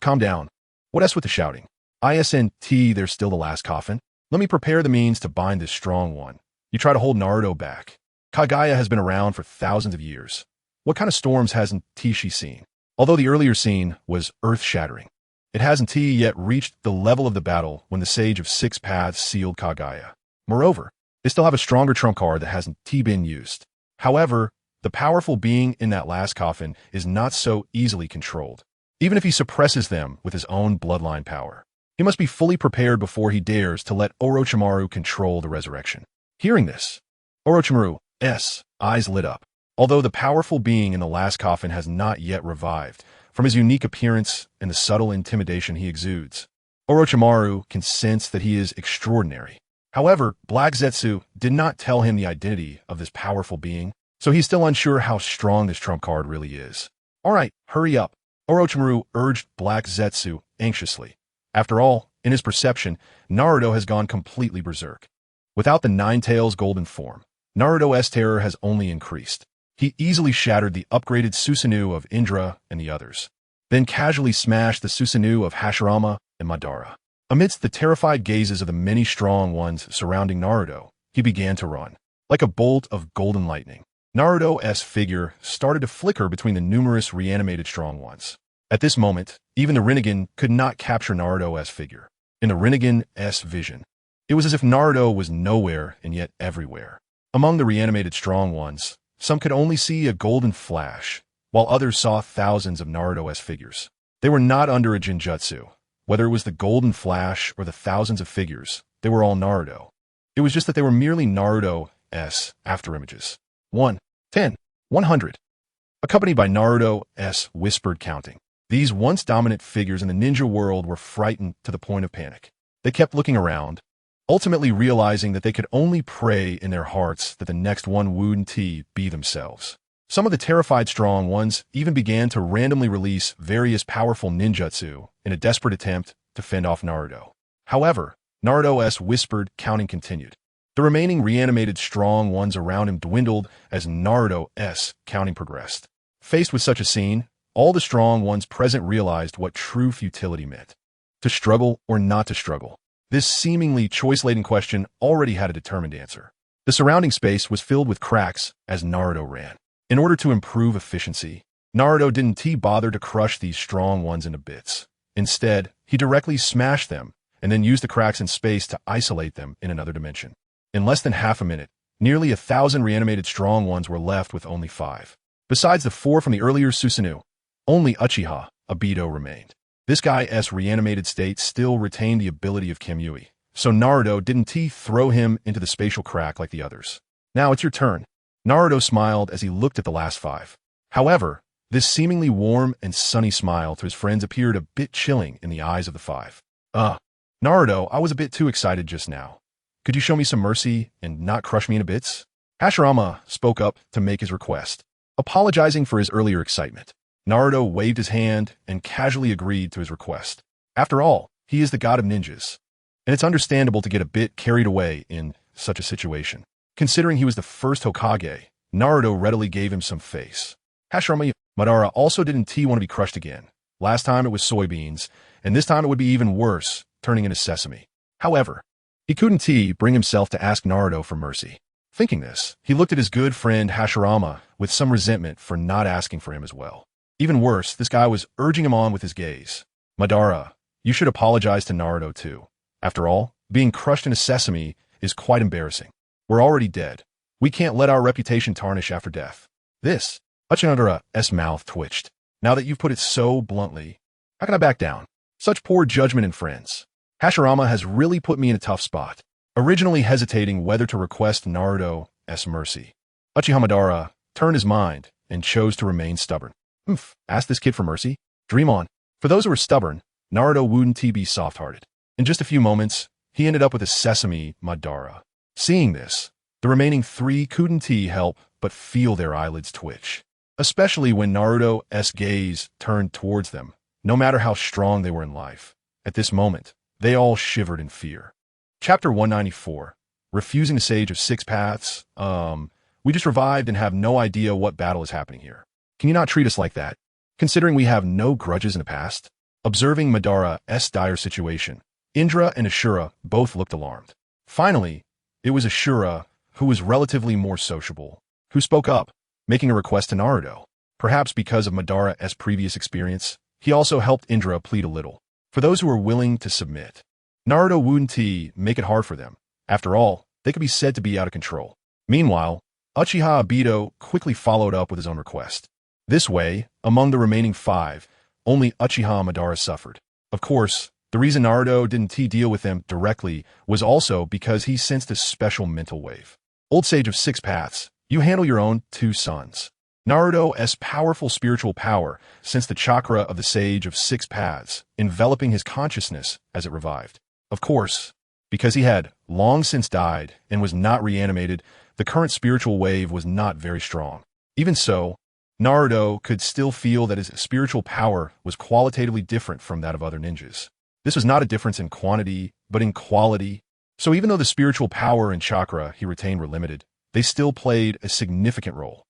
Calm down. What else with the shouting? ISNT, there's still the last coffin. Let me prepare the means to bind this strong one. You try to hold Naruto back. Kaguya has been around for thousands of years. What kind of storms hasn't she seen? Although the earlier scene was earth-shattering, it hasn't yet reached the level of the battle when the Sage of Six Paths sealed Kaguya. Moreover, they still have a stronger trump card that hasn't been used. However, the powerful being in that last coffin is not so easily controlled, even if he suppresses them with his own bloodline power. He must be fully prepared before he dares to let Orochimaru control the resurrection. Hearing this, Orochimaru's eyes lit up. Although the powerful being in the last coffin has not yet revived, from his unique appearance and the subtle intimidation he exudes, Orochimaru can sense that he is extraordinary. However, Black Zetsu did not tell him the identity of this powerful being, so he's still unsure how strong this trump card really is. All right, hurry up, Orochimaru urged Black Zetsu anxiously. After all, in his perception, Naruto has gone completely berserk. Without the Nine-Tails golden form, Naruto's terror has only increased. He easily shattered the upgraded Susanoo of Indra and the others, then casually smashed the Susanoo of Hashirama and Madara. Amidst the terrified gazes of the many strong ones surrounding Naruto, he began to run. Like a bolt of golden lightning, Naruto's figure started to flicker between the numerous reanimated strong ones. At this moment, even the Rinnegan could not capture Naruto's figure. In the Rinnegan's vision, it was as if Naruto was nowhere and yet everywhere. Among the reanimated strong ones, some could only see a golden flash, while others saw thousands of Naruto's figures. They were not under a genjutsu. Whether it was the golden flash or the thousands of figures, they were all Naruto. It was just that they were merely Naruto's afterimages. 1, 10, 100. Accompanied by Naruto's whispered counting. These once dominant figures in the ninja world were frightened to the point of panic. They kept looking around, ultimately realizing that they could only pray in their hearts that the next one wouldn't be themselves. Some of the terrified strong ones even began to randomly release various powerful ninjutsu in a desperate attempt to fend off Naruto. However, Naruto's whispered counting continued. The remaining reanimated strong ones around him dwindled as Naruto's counting progressed. Faced with such a scene, all the strong ones present realized what true futility meant. To struggle or not to struggle. This seemingly choice-laden question already had a determined answer. The surrounding space was filled with cracks as Naruto ran. In order to improve efficiency, Naruto didn't bother to crush these strong ones into bits. Instead, he directly smashed them and then used the cracks in space to isolate them in another dimension. In less than half a minute, nearly 1,000 reanimated strong ones were left with only 5. Besides the 4 from the earlier Susanoo, only Uchiha Obito remained. This guy's reanimated state still retained the ability of Kamui, so Naruto didn't throw him into the spatial crack like the others. Now it's your turn. Naruto smiled as he looked at the last 5. However, this seemingly warm and sunny smile to his friends appeared a bit chilling in the eyes of the 5. Naruto, I was a bit too excited just now. Could you show me some mercy and not crush me into bits? Hashirama spoke up to make his request, apologizing for his earlier excitement. Naruto waved his hand and casually agreed to his request. After all, he is the god of ninjas, and it's understandable to get a bit carried away in such a situation. Considering he was the first Hokage, Naruto readily gave him some face. Hashirama Madara also didn't want to be crushed again. Last time it was soybeans, and this time it would be even worse, turning into sesame. However, he couldn't bring himself to ask Naruto for mercy. Thinking this, he looked at his good friend Hashirama with some resentment for not asking for him as well. Even worse, this guy was urging him on with his gaze. Madara, you should apologize to Naruto too. After all, being crushed into sesame is quite embarrassing. We're already dead. We can't let our reputation tarnish after death. This, Uchinadara's mouth twitched. Now that you've put it so bluntly, how can I back down? Such poor judgment in friends. Hashirama has really put me in a tough spot, originally hesitating whether to request Naruto's mercy. Uchiha Madara turned his mind and chose to remain stubborn. Ask this kid for mercy? Dream on. For those who are stubborn, Naruto wouldn't be soft-hearted. In just a few moments, he ended up with a sesame Madara. Seeing this, the remaining 3 couldn't help but feel their eyelids twitch, especially when Naruto's gaze turned towards them, no matter how strong they were in life. At this moment, they all shivered in fear. Chapter 194, Refusing the Sage of 6 Paths. We just revived and have no idea what battle is happening here. Can you not treat us like that, considering we have no grudges in the past? Observing Madara's dire situation, Indra and Ashura both looked alarmed. Finally, it was Ashura, who was relatively more sociable, who spoke up, making a request to Naruto. Perhaps because of Madara's previous experience, he also helped Indra plead a little. For those who were willing to submit, Naruto wouldn't make it hard for them. After all, they could be said to be out of control. Meanwhile, Uchiha Obito quickly followed up with his own request. This way, among the remaining 5, only Uchiha Madara suffered. Of course, the reason Naruto didn't deal with them directly was also because he sensed a special mental wave. Old Sage of 6 Paths, you handle your own 2 sons. Naruto's powerful spiritual power sensed the chakra of the Sage of 6 Paths, enveloping his consciousness as it revived. Of course, because he had long since died and was not reanimated, the current spiritual wave was not very strong. Even so, Naruto could still feel that his spiritual power was qualitatively different from that of other ninjas. This was not a difference in quantity, but in quality. So even though the spiritual power and chakra he retained were limited, they still played a significant role.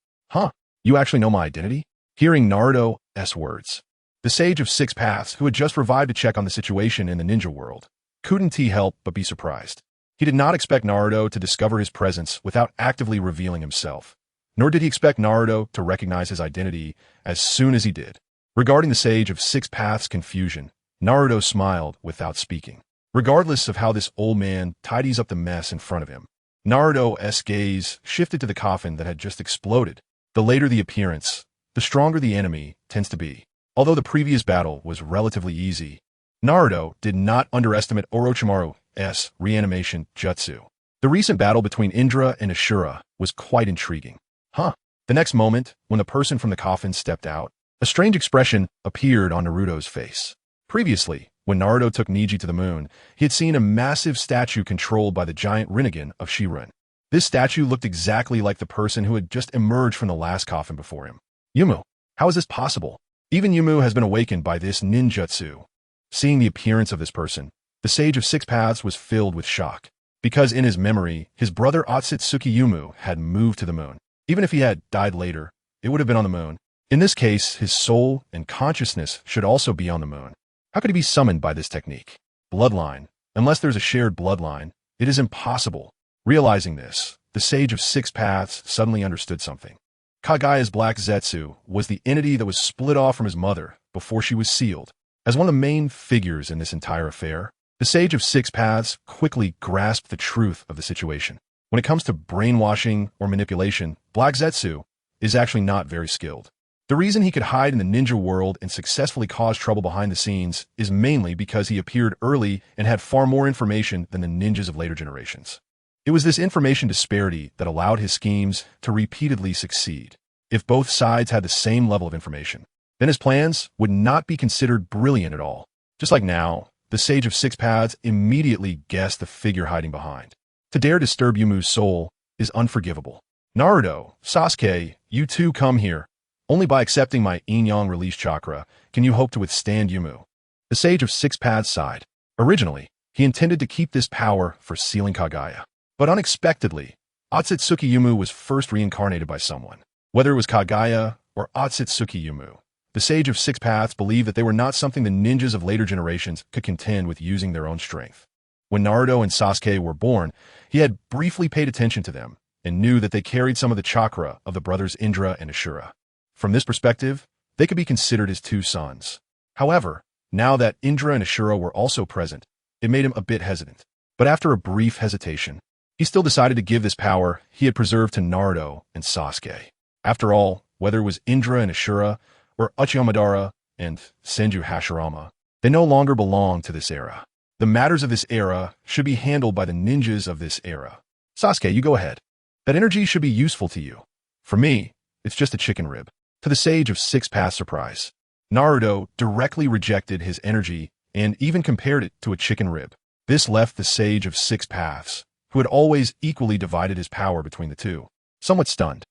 You actually know my identity? Hearing Naruto's words, the Sage of 6 Paths, who had just revived to check on the situation in the ninja world, couldn't he help but be surprised. He did not expect Naruto to discover his presence without actively revealing himself, nor did he expect Naruto to recognize his identity as soon as he did. Regarding the Sage of Six Paths' confusion, Naruto smiled without speaking. Regardless of how this old man tidies up the mess in front of him, Naruto's gaze shifted to the coffin that had just exploded. The later the appearance, the stronger the enemy tends to be. Although the previous battle was relatively easy, Naruto did not underestimate Orochimaru's reanimation jutsu. The recent battle between Indra and Ashura was quite intriguing. The next moment, when the person from the coffin stepped out, a strange expression appeared on Naruto's face. Previously, when Naruto took Neji to the moon, he had seen a massive statue controlled by the giant Rinnegan of Shinran. This statue looked exactly like the person who had just emerged from the last coffin before him. Yumu, how is this possible? Even Yumu has been awakened by this ninjutsu. Seeing the appearance of this person, the Sage of Six Paths was filled with shock, because in his memory, his brother Akatsuki Yumu had moved to the moon. Even if he had died later, it would have been on the moon. In this case, his soul and consciousness should also be on the moon. How could he be summoned by this technique? Bloodline. Unless there's a shared bloodline, it is impossible. Realizing this, the Sage of Six Paths suddenly understood something. Kaguya's Black Zetsu was the entity that was split off from his mother before she was sealed. As one of the main figures in this entire affair, the Sage of Six Paths quickly grasped the truth of the situation. When it comes to brainwashing or manipulation, Black Zetsu is actually not very skilled. The reason he could hide in the ninja world and successfully cause trouble behind the scenes is mainly because he appeared early and had far more information than the ninjas of later generations. It was this information disparity that allowed his schemes to repeatedly succeed. If both sides had the same level of information, then his plans would not be considered brilliant at all. Just like now, the Sage of Six Paths immediately guessed the figure hiding behind. To dare disturb Yumu's soul is unforgivable. Naruto, Sasuke, you two come here. Only by accepting my yin-yang release chakra can you hope to withstand Yumu. The Sage of Six Paths sighed. Originally, he intended to keep this power for sealing Kaguya. But unexpectedly, Akatsuki Yumu was first reincarnated by someone. Whether it was Kaguya or Akatsuki Yumu, the Sage of Six Paths believed that they were not something the ninjas of later generations could contend with using their own strength. When Naruto and Sasuke were born, he had briefly paid attention to them and knew that they carried some of the chakra of the brothers Indra and Ashura. From this perspective, they could be considered his two sons. However, now that Indra and Ashura were also present, it made him a bit hesitant. But after a brief hesitation, he still decided to give this power he had preserved to Naruto and Sasuke. After all, whether it was Indra and Ashura or Uchiha and Senju Hashirama, they no longer belonged to this era. The matters of this era should be handled by the ninjas of this era. Sasuke, you go ahead. That energy should be useful to you. For me, it's just a chicken rib. To the Sage of Six Paths' surprise, Naruto directly rejected his energy and even compared it to a chicken rib. This left the Sage of Six Paths, who had always equally divided his power between the two, somewhat stunned.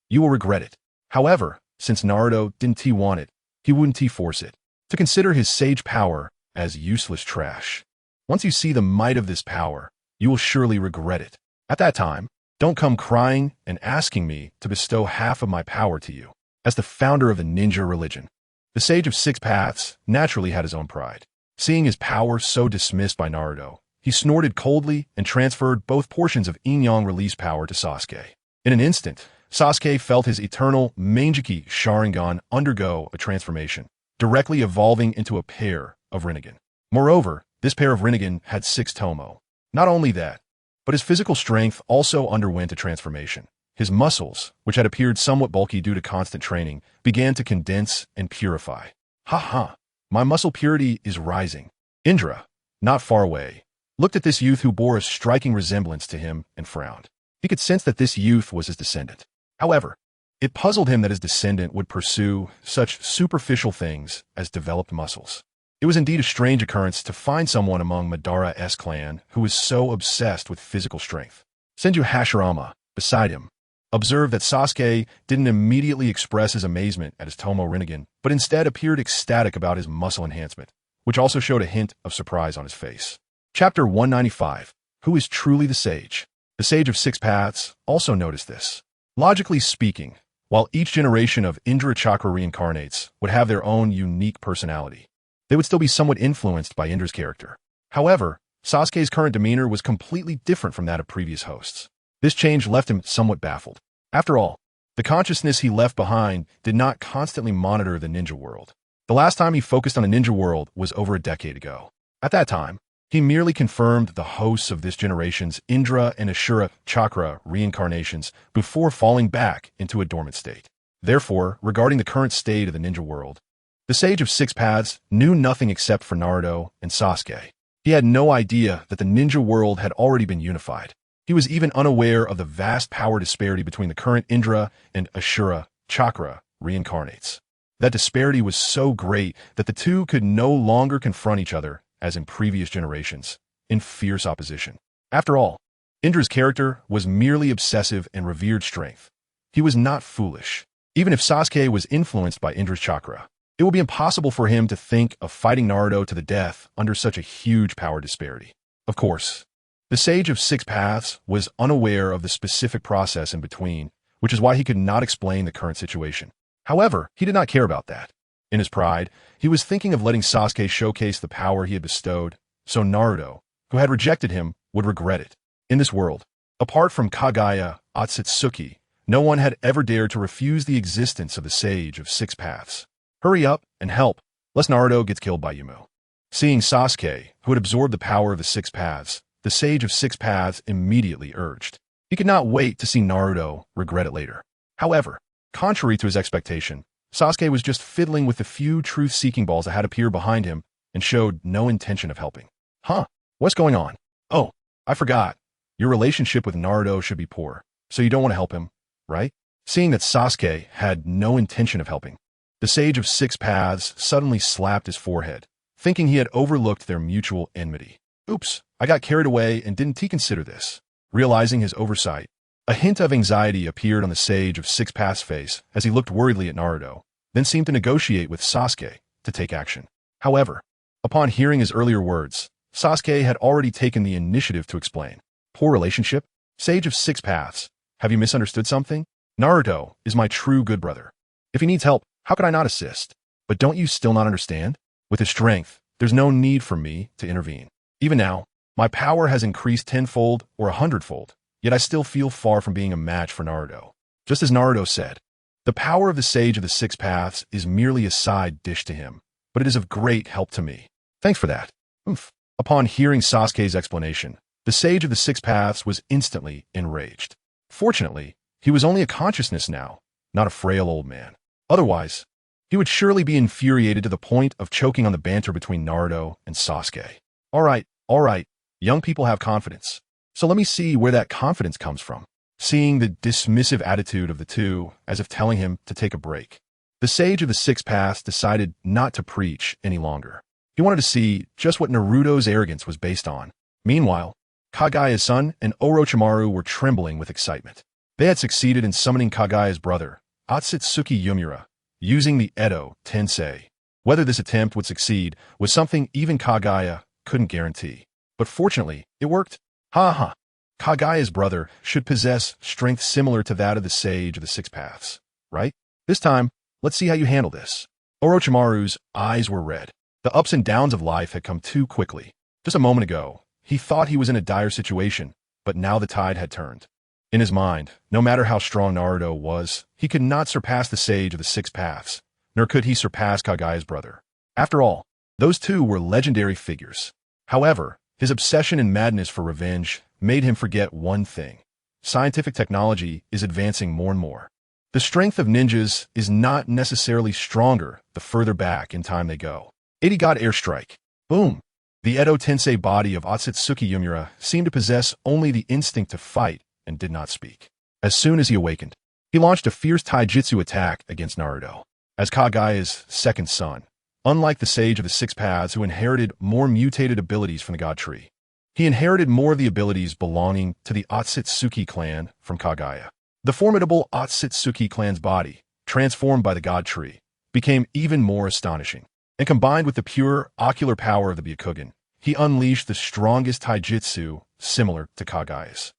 You will regret it. However, since Naruto didn't want it, he wouldn't force it to consider his sage power as useless trash. Once you see the might of this power, you will surely regret it. At that time, don't come crying and asking me to bestow half of my power to you. As the founder of the ninja religion, the Sage of Six Paths naturally had his own pride. Seeing his power so dismissed by Naruto, he snorted coldly and transferred both portions of yin-yang release power to Sasuke. In an instant, Sasuke felt his eternal Manjiki Sharingan undergo a transformation, directly evolving into a pair of Rinnegan. Moreover, this pair of Rinnegan had 6 tomo. Not only that, but his physical strength also underwent a transformation. His muscles, which had appeared somewhat bulky due to constant training, began to condense and purify. My muscle purity is rising. Indra, not far away, looked at this youth who bore a striking resemblance to him and frowned. He could sense that this youth was his descendant. However, it puzzled him that his descendant would pursue such superficial things as developed muscles. It was indeed a strange occurrence to find someone among Madara's clan who was so obsessed with physical strength. Senju Hashirama, beside him, observed that Sasuke didn't immediately express his amazement at his Tomo Rinnegan, but instead appeared ecstatic about his muscle enhancement, which also showed a hint of surprise on his face. Chapter 195. Who is truly the Sage? The Sage of Six Paths also noticed this. Logically speaking, while each generation of Indra chakra reincarnates would have their own unique personality, they would still be somewhat influenced by Indra's character. However, Sasuke's current demeanor was completely different from that of previous hosts. This change left him somewhat baffled. After all, the consciousness he left behind did not constantly monitor the ninja world. The last time he focused on the ninja world was over a decade ago. At that time, he merely confirmed the hosts of this generation's Indra and Ashura chakra reincarnations before falling back into a dormant state. Therefore, regarding the current state of the ninja world, the Sage of Six Paths knew nothing except for Naruto and Sasuke. He had no idea that the ninja world had already been unified. He was even unaware of the vast power disparity between the current Indra and Ashura chakra reincarnates. That disparity was so great that the two could no longer confront each other as in previous generations, in fierce opposition. After all, Indra's character was merely obsessive and revered strength. He was not foolish. Even if Sasuke was influenced by Indra's chakra, it would be impossible for him to think of fighting Naruto to the death under such a huge power disparity. Of course, the Sage of Six Paths was unaware of the specific process in between, which is why he could not explain the current situation. However, he did not care about that. In his pride, he was thinking of letting Sasuke showcase the power he had bestowed, so Naruto, who had rejected him, would regret it. In this world, apart from Kaguya, Akatsuki, no one had ever dared to refuse the existence of the Sage of Six Paths. Hurry up and help, lest Naruto gets killed by Yumo. Seeing Sasuke, who had absorbed the power of the Six Paths, the Sage of Six Paths immediately urged. He could not wait to see Naruto regret it later. However, contrary to his expectation, Sasuke was just fiddling with the few truth-seeking balls that had appeared behind him and showed no intention of helping. Huh? What's going on? Oh, I forgot. Your relationship with Naruto should be poor, so you don't want to help him, right? Seeing that Sasuke had no intention of helping, the Sage of Six Paths suddenly slapped his forehead, thinking he had overlooked their mutual enmity. Oops, I got carried away and didn't consider this. Realizing his oversight, a hint of anxiety appeared on the Sage of Six Paths' face as he looked worriedly at Naruto, then seemed to negotiate with Sasuke to take action. However, upon hearing his earlier words, Sasuke had already taken the initiative to explain. Poor relationship? Sage of Six Paths, have you misunderstood something? Naruto is my true good brother. If he needs help, how could I not assist? But don't you still not understand? With his strength, there's no need for me to intervene. Even now, my power has increased tenfold or 100-fold, yet I still feel far from being a match for Naruto. Just as Naruto said, the power of the Sage of the Six Paths is merely a side dish to him, but it is of great help to me. Thanks for that. Oomph. Upon hearing Sasuke's explanation, the Sage of the Six Paths was instantly enraged. Fortunately, he was only a consciousness now, not a frail old man. Otherwise, he would surely be infuriated to the point of choking on the banter between Naruto and Sasuke. All right, young people have confidence. So let me see where that confidence comes from. Seeing the dismissive attitude of the two, as if telling him to take a break, the Sage of the Six Paths decided not to preach any longer. He wanted to see just what Naruto's arrogance was based on. Meanwhile, Kaguya's son and Orochimaru were trembling with excitement. They had succeeded in summoning Kaguya's brother, Akatsuki Yumura, using the Edo Tensei. Whether this attempt would succeed was something even Kaguya couldn't guarantee. But fortunately, it worked. Ha. Kaguya's brother should possess strength similar to that of the Sage of the Six Paths, right? This time, let's see how you handle this. Orochimaru's eyes were red. The ups and downs of life had come too quickly. Just a moment ago, he thought he was in a dire situation, but now the tide had turned. In his mind, no matter how strong Naruto was, he could not surpass the Sage of the Six Paths, nor could he surpass Kaguya's brother. After all, those two were legendary figures. However, his obsession and madness for revenge made him forget one thing. Scientific technology is advancing more and more. The strength of ninjas is not necessarily stronger the further back in time they go. 80 God Airstrike. Boom! The Edo Tensei body of Akatsuki Yumura seemed to possess only the instinct to fight and did not speak. As soon as he awakened, he launched a fierce taijutsu attack against Naruto. As Kaguya's second son, unlike the Sage of the Six Paths who inherited more mutated abilities from the God Tree, he inherited more of the abilities belonging to the Akatsuki clan from Kaguya. The formidable Akatsuki clan's body, transformed by the God Tree, became even more astonishing, and combined with the pure ocular power of the Byakugan, he unleashed the strongest taijutsu similar to Kaguya's.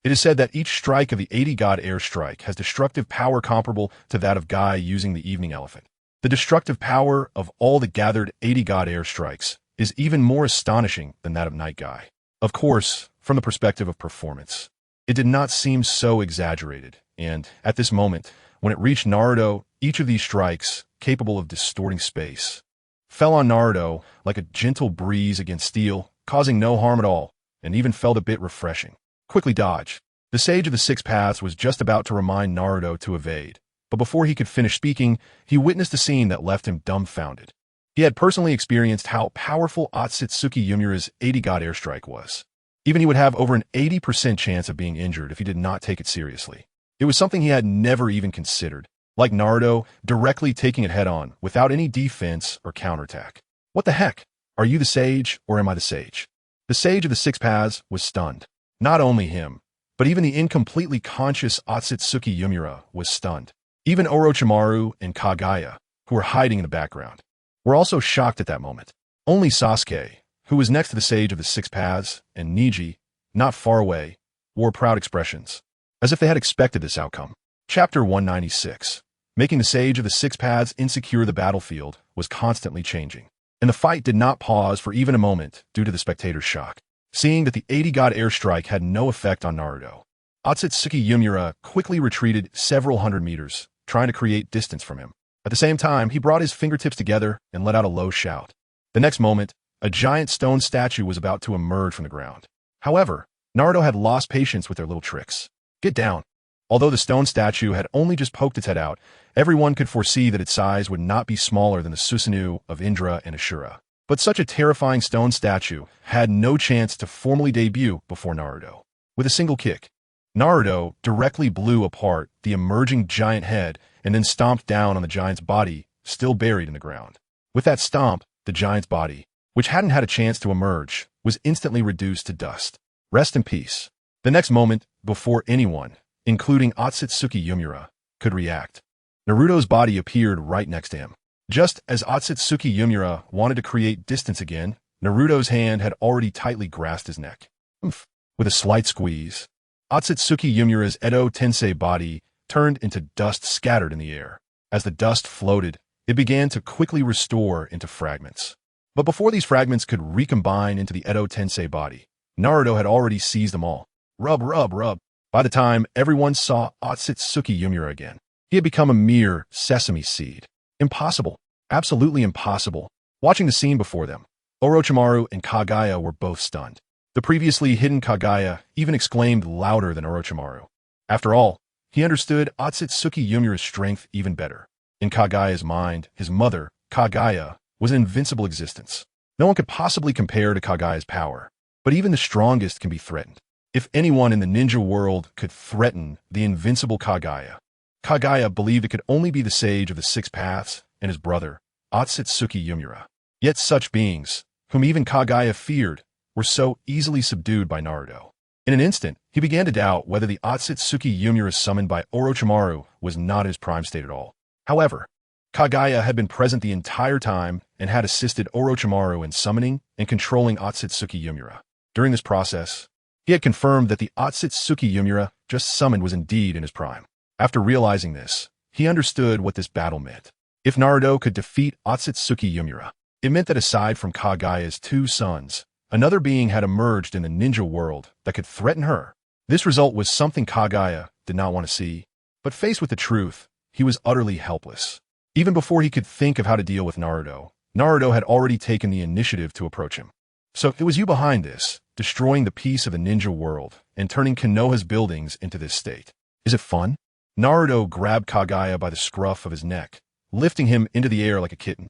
It is said that each strike of the 80 God Airstrike has destructive power comparable to that of Guy using the Evening Elephant. The destructive power of all the gathered 80 God Airstrikes is even more astonishing than that of Night Guy. Of course, from the perspective of performance, it did not seem so exaggerated, and at this moment, when it reached Naruto, each of these strikes, capable of distorting space, fell on Naruto like a gentle breeze against steel, causing no harm at all, and even felt a bit refreshing. Quickly dodge. The Sage of the Six Paths was just about to remind Naruto to evade, but before he could finish speaking, he witnessed a scene that left him dumbfounded. He had personally experienced how powerful Akatsuki Yumura's 80-God airstrike was. Even he would have over an 80% chance of being injured if he did not take it seriously. It was something he had never even considered, like Naruto directly taking it head-on without any defense or counterattack. What the heck? Are you the sage, or am I the sage? The Sage of the Six Paths was stunned. Not only him, but even the incompletely conscious Akatsuki Yumura was stunned. Even Orochimaru and Kaguya, who were hiding in the background, were also shocked at that moment. Only Sasuke, who was next to the Sage of the Six Paths, and Neji, not far away, wore proud expressions, as if they had expected this outcome. Chapter 196. Making the Sage of the Six Paths insecure. The battlefield was constantly changing, and the fight did not pause for even a moment due to the spectators' shock. Seeing that the 80-God airstrike had no effect on Naruto, Akatsuki Yumura quickly retreated several hundred meters, trying to create distance from him. At the same time, he brought his fingertips together and let out a low shout. The next moment, a giant stone statue was about to emerge from the ground. However, Naruto had lost patience with their little tricks. Get down. Although the stone statue had only just poked its head out, everyone could foresee that its size would not be smaller than the Susanoo of Indra and Ashura. But such a terrifying stone statue had no chance to formally debut before Naruto. With a single kick, Naruto directly blew apart the emerging giant head and then stomped down on the giant's body, still buried in the ground. With that stomp, the giant's body, which hadn't had a chance to emerge, was instantly reduced to dust. Rest in peace. The next moment, before anyone, including Akatsuki Yumura, could react, Naruto's body appeared right next to him. Just as Akatsuki Yumura wanted to create distance again, Naruto's hand had already tightly grasped his neck. With a slight squeeze, Akatsuki Yumura's Edo Tensei body turned into dust scattered in the air. As the dust floated, it began to quickly restore into fragments. But before these fragments could recombine into the Edo Tensei body, Naruto had already seized them all. Rub, rub, rub. By the time everyone saw Akatsuki Yumura again, he had become a mere sesame seed. Impossible. Absolutely impossible. Watching the scene before them, Orochimaru and Kaguya were both stunned. The previously hidden Kaguya even exclaimed louder than Orochimaru. After all, he understood Akatsuki Yumura's strength even better. In Kaguya's mind, his mother, Kaguya, was an invincible existence. No one could possibly compare to Kaguya's power, but even the strongest can be threatened. If anyone in the ninja world could threaten the invincible Kaguya, Kaguya believed it could only be the Sage of the Six Paths and his brother, Akatsuki Yumura. Yet such beings, whom even Kaguya feared, were so easily subdued by Naruto. In an instant, he began to doubt whether the Akatsuki Yumura summoned by Orochimaru was not his prime state at all. However, Kaguya had been present the entire time and had assisted Orochimaru in summoning and controlling Akatsuki Yumura. During this process, he had confirmed that the Akatsuki Yumura just summoned was indeed in his prime. After realizing this, he understood what this battle meant. If Naruto could defeat Akatsuki Yumura, it meant that aside from Kaguya's two sons, another being had emerged in the ninja world that could threaten her. This result was something Kaguya did not want to see, but faced with the truth, he was utterly helpless. Even before he could think of how to deal with Naruto, Naruto had already taken the initiative to approach him. So it was you behind this, destroying the peace of the ninja world and turning Konoha's buildings into this state. Is it fun? Naruto grabbed Kaguya by the scruff of his neck, lifting him into the air like a kitten.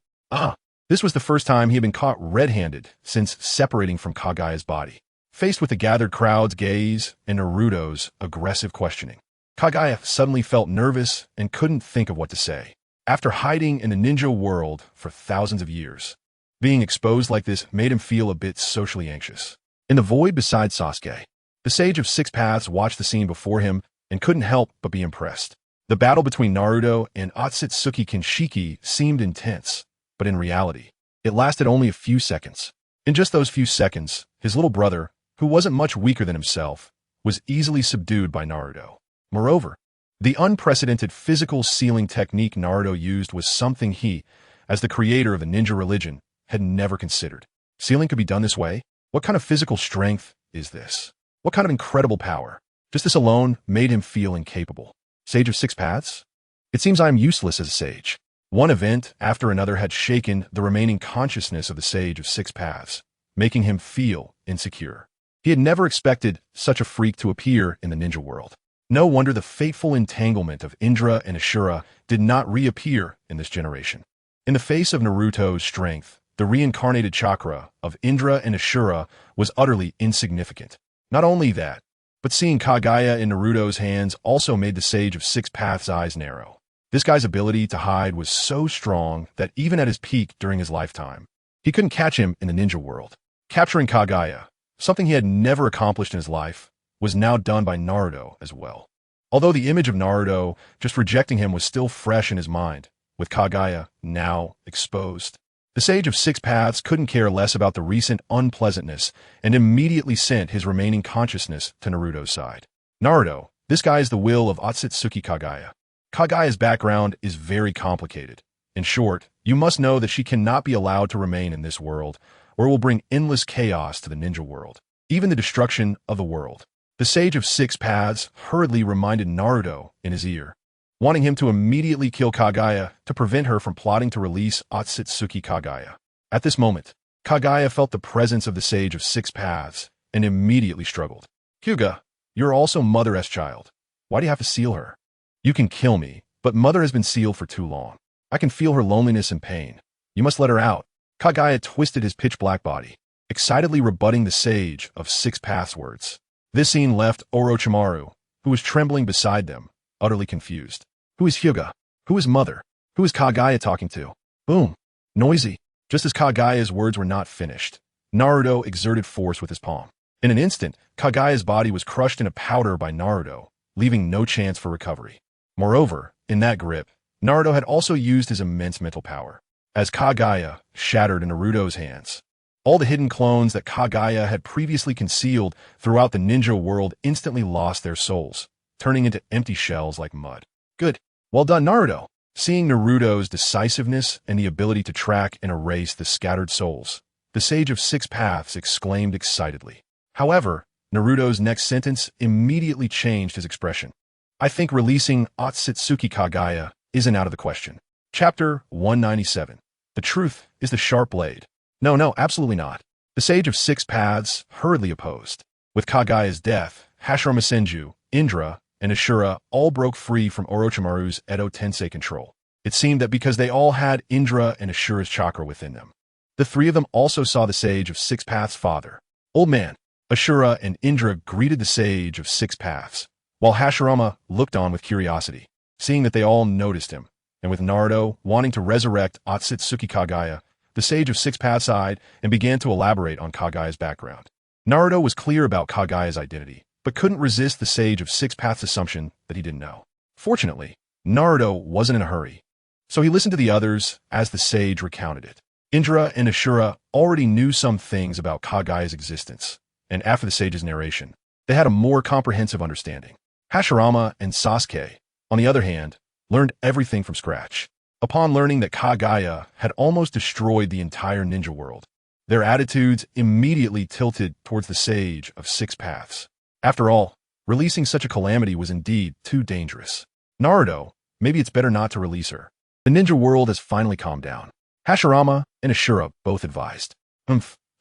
This was the first time he had been caught red-handed since separating from Kaguya's body. Faced with the gathered crowd's gaze and Naruto's aggressive questioning, Kaguya suddenly felt nervous and couldn't think of what to say. After hiding in the ninja world for thousands of years, being exposed like this made him feel a bit socially anxious. In the void beside Sasuke, the Sage of Six Paths watched the scene before him and couldn't help but be impressed. The battle between Naruto and Akatsuki Kinshiki seemed intense, but in reality, it lasted only a few seconds. In just those few seconds, his little brother, who wasn't much weaker than himself, was easily subdued by Naruto. Moreover, the unprecedented physical sealing technique Naruto used was something he, as the creator of the ninja religion, had never considered. Sealing could be done this way? What kind of physical strength is this? What kind of incredible power? Just this alone made him feel incapable. Sage of Six Paths? It seems I am useless as a sage. One event after another had shaken the remaining consciousness of the Sage of Six Paths, making him feel insecure. He had never expected such a freak to appear in the ninja world. No wonder the fateful entanglement of Indra and Ashura did not reappear in this generation. In the face of Naruto's strength, the reincarnated chakra of Indra and Ashura was utterly insignificant. Not only that, but seeing Kaguya in Naruto's hands also made the Sage of Six Paths' eyes narrow. This guy's ability to hide was so strong that even at his peak during his lifetime, he couldn't catch him in the ninja world. Capturing Kaguya, something he had never accomplished in his life, was now done by Naruto as well. Although the image of Naruto just rejecting him was still fresh in his mind, with Kaguya now exposed, the Sage of Six Paths couldn't care less about the recent unpleasantness and immediately sent his remaining consciousness to Naruto's side. Naruto, this guy is the will of Akatsuki Kaguya. Kaguya's background is very complicated. In short, you must know that she cannot be allowed to remain in this world, or it will bring endless chaos to the ninja world, even the destruction of the world. The Sage of Six Paths hurriedly reminded Naruto in his ear, wanting him to immediately kill Kaguya to prevent her from plotting to release Akatsuki Kaguya. At this moment, Kaguya felt the presence of the Sage of Six Paths and immediately struggled. Hyuga, you're also Mother-S child. Why do you have to seal her? You can kill me, but Mother has been sealed for too long. I can feel her loneliness and pain. You must let her out. Kaguya twisted his pitch-black body, excitedly rebutting the Sage of Six Paths' words. This scene left Orochimaru, who was trembling beside them, utterly confused. Who is Hyuga? Who is Mother? Who is Kaguya talking to? Boom. Noisy. Just as Kaguya's words were not finished, Naruto exerted force with his palm. In an instant, Kaguya's body was crushed in a powder by Naruto, leaving no chance for recovery. Moreover, in that grip, Naruto had also used his immense mental power. As Kaguya shattered in Naruto's hands, all the hidden clones that Kaguya had previously concealed throughout the ninja world instantly lost their souls, turning into empty shells like mud. Good. Well done, Naruto. Seeing Naruto's decisiveness and the ability to track and erase the scattered souls, the Sage of Six Paths exclaimed excitedly. However, Naruto's next sentence immediately changed his expression. I think releasing Akatsuki Kaguya isn't out of the question. Chapter 197. The truth is the sharp blade. No, absolutely not. The Sage of Six Paths hurriedly opposed. With Kaguya's death, Hashirama Senju, Indra, and Ashura all broke free from Orochimaru's Edo Tensei control. It seemed that because they all had Indra and Ashura's chakra within them. The three of them also saw the Sage of Six Paths' father. Old man, Ashura and Indra greeted the Sage of Six Paths, while Hashirama looked on with curiosity, seeing that they all noticed him, and with Naruto wanting to resurrect Akatsuki Kaguya, the Sage of Six Paths sighed and began to elaborate on Kaguya's background. Naruto was clear about Kaguya's identity, but couldn't resist the Sage of Six Paths' assumption that he didn't know. Fortunately, Naruto wasn't in a hurry, so he listened to the others as the sage recounted it. Indra and Ashura already knew some things about Kaguya's existence, and after the sage's narration, they had a more comprehensive understanding. Hashirama and Sasuke, on the other hand, learned everything from scratch. Upon learning that Kaguya had almost destroyed the entire ninja world, their attitudes immediately tilted towards the Sage of Six Paths. After all, releasing such a calamity was indeed too dangerous. Naruto, maybe it's better not to release her. The ninja world has finally calmed down. Hashirama and Ashura both advised.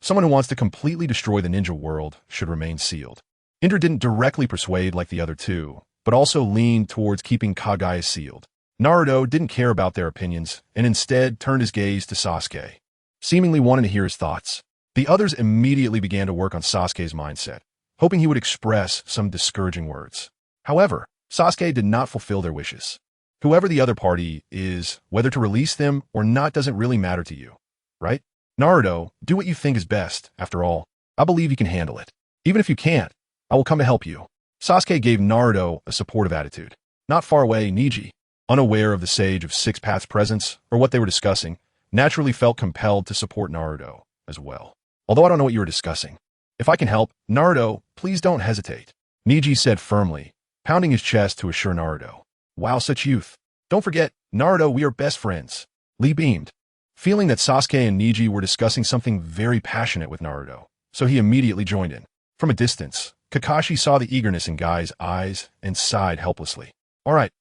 Someone who wants to completely destroy the ninja world should remain sealed. Indra didn't directly persuade like the other two, but also leaned towards keeping Kaguya sealed. Naruto didn't care about their opinions and instead turned his gaze to Sasuke, seemingly wanting to hear his thoughts. The others immediately began to work on Sasuke's mindset, hoping he would express some discouraging words. However, Sasuke did not fulfill their wishes. Whoever the other party is, whether to release them or not doesn't really matter to you, right? Naruto, do what you think is best. After all, I believe you can handle it. Even if you can't, I will come to help you. Sasuke gave Naruto a supportive attitude. Not far away, Neji, unaware of the Sage of Six Paths' presence or what they were discussing, naturally felt compelled to support Naruto as well. Although I don't know what you were discussing. If I can help, Naruto, please don't hesitate, Neji said firmly, pounding his chest to assure Naruto. Wow, such youth. Don't forget, Naruto, we are best friends. Lee beamed, feeling that Sasuke and Neji were discussing something very passionate with Naruto, so he immediately joined in. From a distance, Kakashi saw the eagerness in Guy's eyes and sighed helplessly. All right,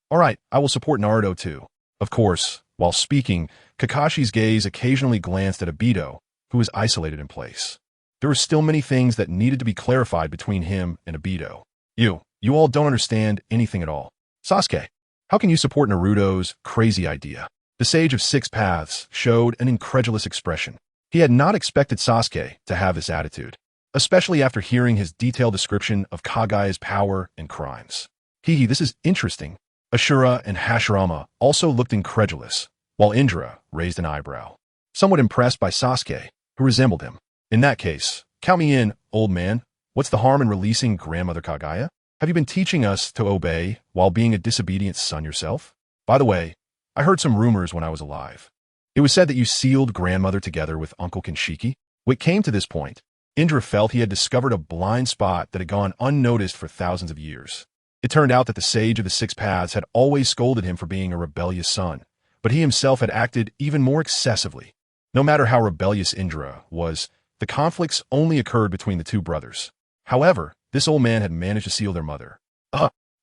I will support Naruto too. Of course, while speaking, Kakashi's gaze occasionally glanced at Obito, who was isolated in place. There were still many things that needed to be clarified between him and Obito. You all don't understand anything at all. Sasuke, how can you support Naruto's crazy idea? The Sage of Six Paths showed an incredulous expression. He had not expected Sasuke to have this attitude, especially after hearing his detailed description of Kaguya's power and crimes. Hehe, this is interesting. Ashura and Hashirama also looked incredulous, while Indra raised an eyebrow, somewhat impressed by Sasuke, who resembled him. In that case, count me in, old man. What's the harm in releasing Grandmother Kaguya? Have you been teaching us to obey while being a disobedient son yourself? By the way, I heard some rumors when I was alive. It was said that you sealed Grandmother together with Uncle Kinshiki. When it came to this point, Indra felt he had discovered a blind spot that had gone unnoticed for thousands of years. It turned out that the Sage of the Six Paths had always scolded him for being a rebellious son, but he himself had acted even more excessively. No matter how rebellious Indra was, the conflicts only occurred between the two brothers. However, this old man had managed to seal their mother.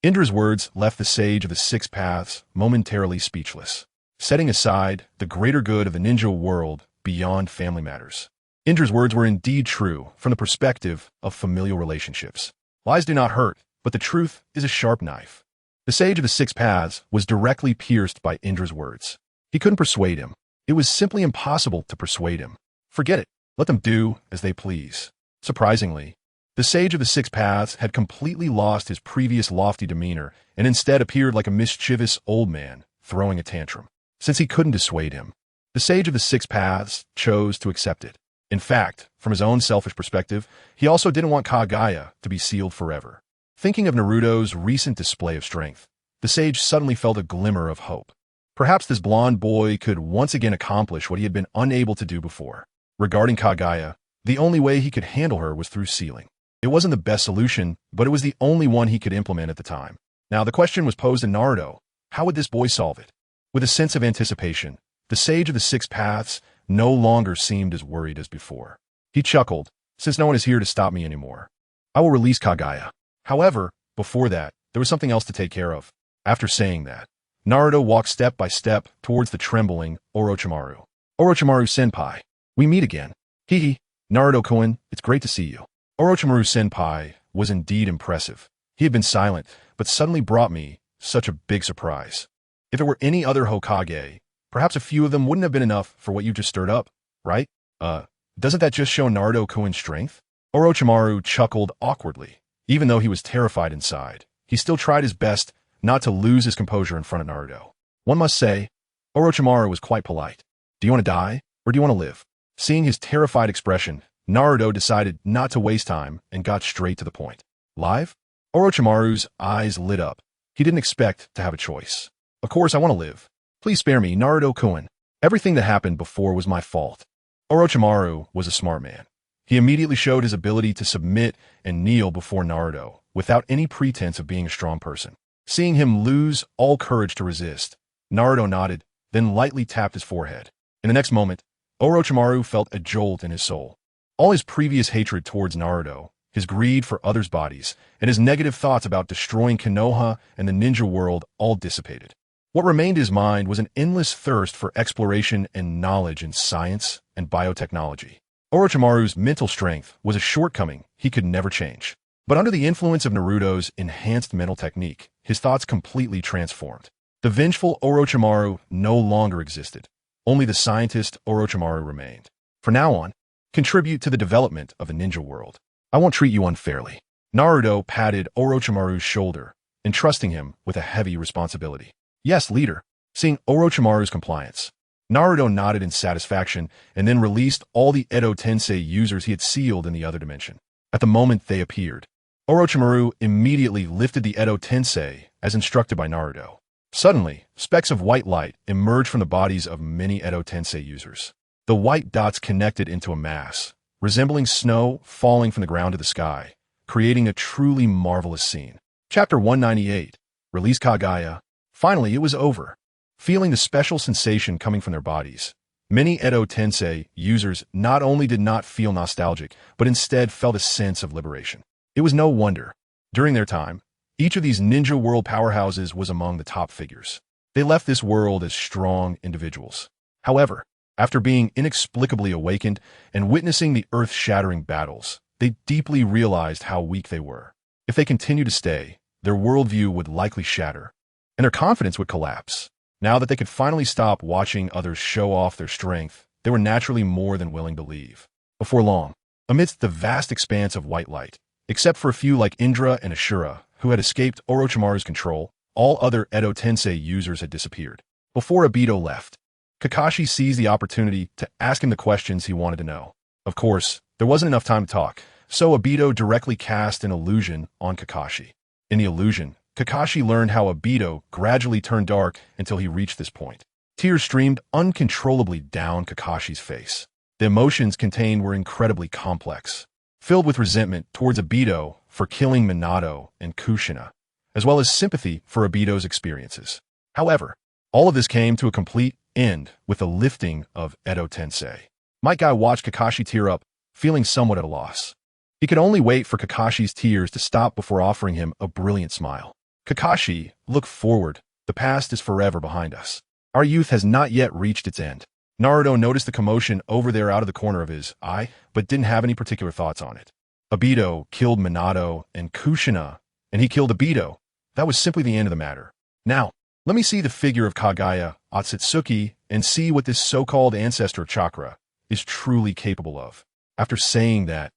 Indra's words left the Sage of the Six Paths momentarily speechless, setting aside the greater good of the ninja world beyond family matters. Indra's words were indeed true from the perspective of familial relationships. Lies do not hurt, but the truth is a sharp knife. The Sage of the Six Paths was directly pierced by Indra's words. He couldn't persuade him. It was simply impossible to persuade him. Forget it. Let them do as they please. Surprisingly, the Sage of the Six Paths had completely lost his previous lofty demeanor and instead appeared like a mischievous old man throwing a tantrum. Since he couldn't dissuade him, the Sage of the Six Paths chose to accept it. In fact, from his own selfish perspective, he also didn't want Kaguya to be sealed forever. Thinking of Naruto's recent display of strength, the sage suddenly felt a glimmer of hope. Perhaps this blonde boy could once again accomplish what he had been unable to do before. Regarding Kaguya, the only way he could handle her was through sealing. It wasn't the best solution, but it was the only one he could implement at the time. Now the question was posed to Naruto: how would this boy solve it? With a sense of anticipation, the Sage of the Six Paths no longer seemed as worried as before. He chuckled, since no one is here to stop me anymore. I will release Kaguya. However, before that, there was something else to take care of. After saying that, Naruto walked step by step towards the trembling Orochimaru. Orochimaru-senpai, we meet again. Hehe, Naruto-kun, it's great to see you. Orochimaru-senpai was indeed impressive. He had been silent, but suddenly brought me such a big surprise. If it were any other Hokage, perhaps a few of them wouldn't have been enough for what you just stirred up, right? Doesn't that just show Naruto-kun's strength? Orochimaru chuckled awkwardly. Even though he was terrified inside, he still tried his best not to lose his composure in front of Naruto. One must say, Orochimaru was quite polite. Do you want to die, or do you want to live? Seeing his terrified expression, Naruto decided not to waste time and got straight to the point. Live? Orochimaru's eyes lit up. He didn't expect to have a choice. Of course I want to live. Please spare me, Naruto-kun. Everything that happened before was my fault. Orochimaru was a smart man. He immediately showed his ability to submit and kneel before Naruto without any pretense of being a strong person. Seeing him lose all courage to resist, Naruto nodded, then lightly tapped his forehead. In the next moment, Orochimaru felt a jolt in his soul. All his previous hatred towards Naruto, his greed for others' bodies, and his negative thoughts about destroying Konoha and the ninja world all dissipated. What remained in his mind was an endless thirst for exploration and knowledge in science and biotechnology. Orochimaru's mental strength was a shortcoming he could never change. But under the influence of Naruto's enhanced mental technique, his thoughts completely transformed. The vengeful Orochimaru no longer existed. Only the scientist Orochimaru remained. From now on, contribute to the development of the ninja world. I won't treat you unfairly. Naruto patted Orochimaru's shoulder, entrusting him with a heavy responsibility. Yes, leader. Seeing Orochimaru's compliance, Naruto nodded in satisfaction and then released all the Edo Tensei users he had sealed in the other dimension. At the moment they appeared, Orochimaru immediately lifted the Edo Tensei as instructed by Naruto. Suddenly, specks of white light emerged from the bodies of many Edo Tensei users. The white dots connected into a mass, resembling snow falling from the ground to the sky, creating a truly marvelous scene. Chapter 198. Release Kaguya. Finally, it was over. Feeling the special sensation coming from their bodies, Many Edo Tensei users not only did not feel nostalgic, but instead felt a sense of liberation. It was no wonder. During their time, each of these ninja world powerhouses was among the top figures. They left this world as strong individuals. However, after being inexplicably awakened and witnessing the earth-shattering battles, they deeply realized how weak they were. If they continued to stay, their worldview would likely shatter, and their confidence would collapse. Now that they could finally stop watching others show off their strength, they were naturally more than willing to leave. Before long, amidst the vast expanse of white light, except for a few like Indra and Ashura, who had escaped Orochimaru's control, all other Edo Tensei users had disappeared. Before Obito left, Kakashi seized the opportunity to ask him the questions he wanted to know. Of course, there wasn't enough time to talk, so Obito directly cast an illusion on Kakashi. In the illusion, Kakashi learned how Obito gradually turned dark until he reached this point. Tears streamed uncontrollably down Kakashi's face. The emotions contained were incredibly complex, filled with resentment towards Obito for killing Minato and Kushina, as well as sympathy for Obito's experiences. However, all of this came to a complete end with the lifting of Edo Tensei. Might Guy watched Kakashi tear up, feeling somewhat at a loss. He could only wait for Kakashi's tears to stop before offering him a brilliant smile. Kakashi, look forward. The past is forever behind us. Our youth has not yet reached its end. Naruto noticed the commotion over there out of the corner of his eye, but didn't have any particular thoughts on it. Obito killed Minato and Kushina, and he killed Obito. That was simply the end of the matter. Now, let me see the figure of Kaguya, Akatsuki, and see what this so-called ancestor of chakra is truly capable of. After saying that,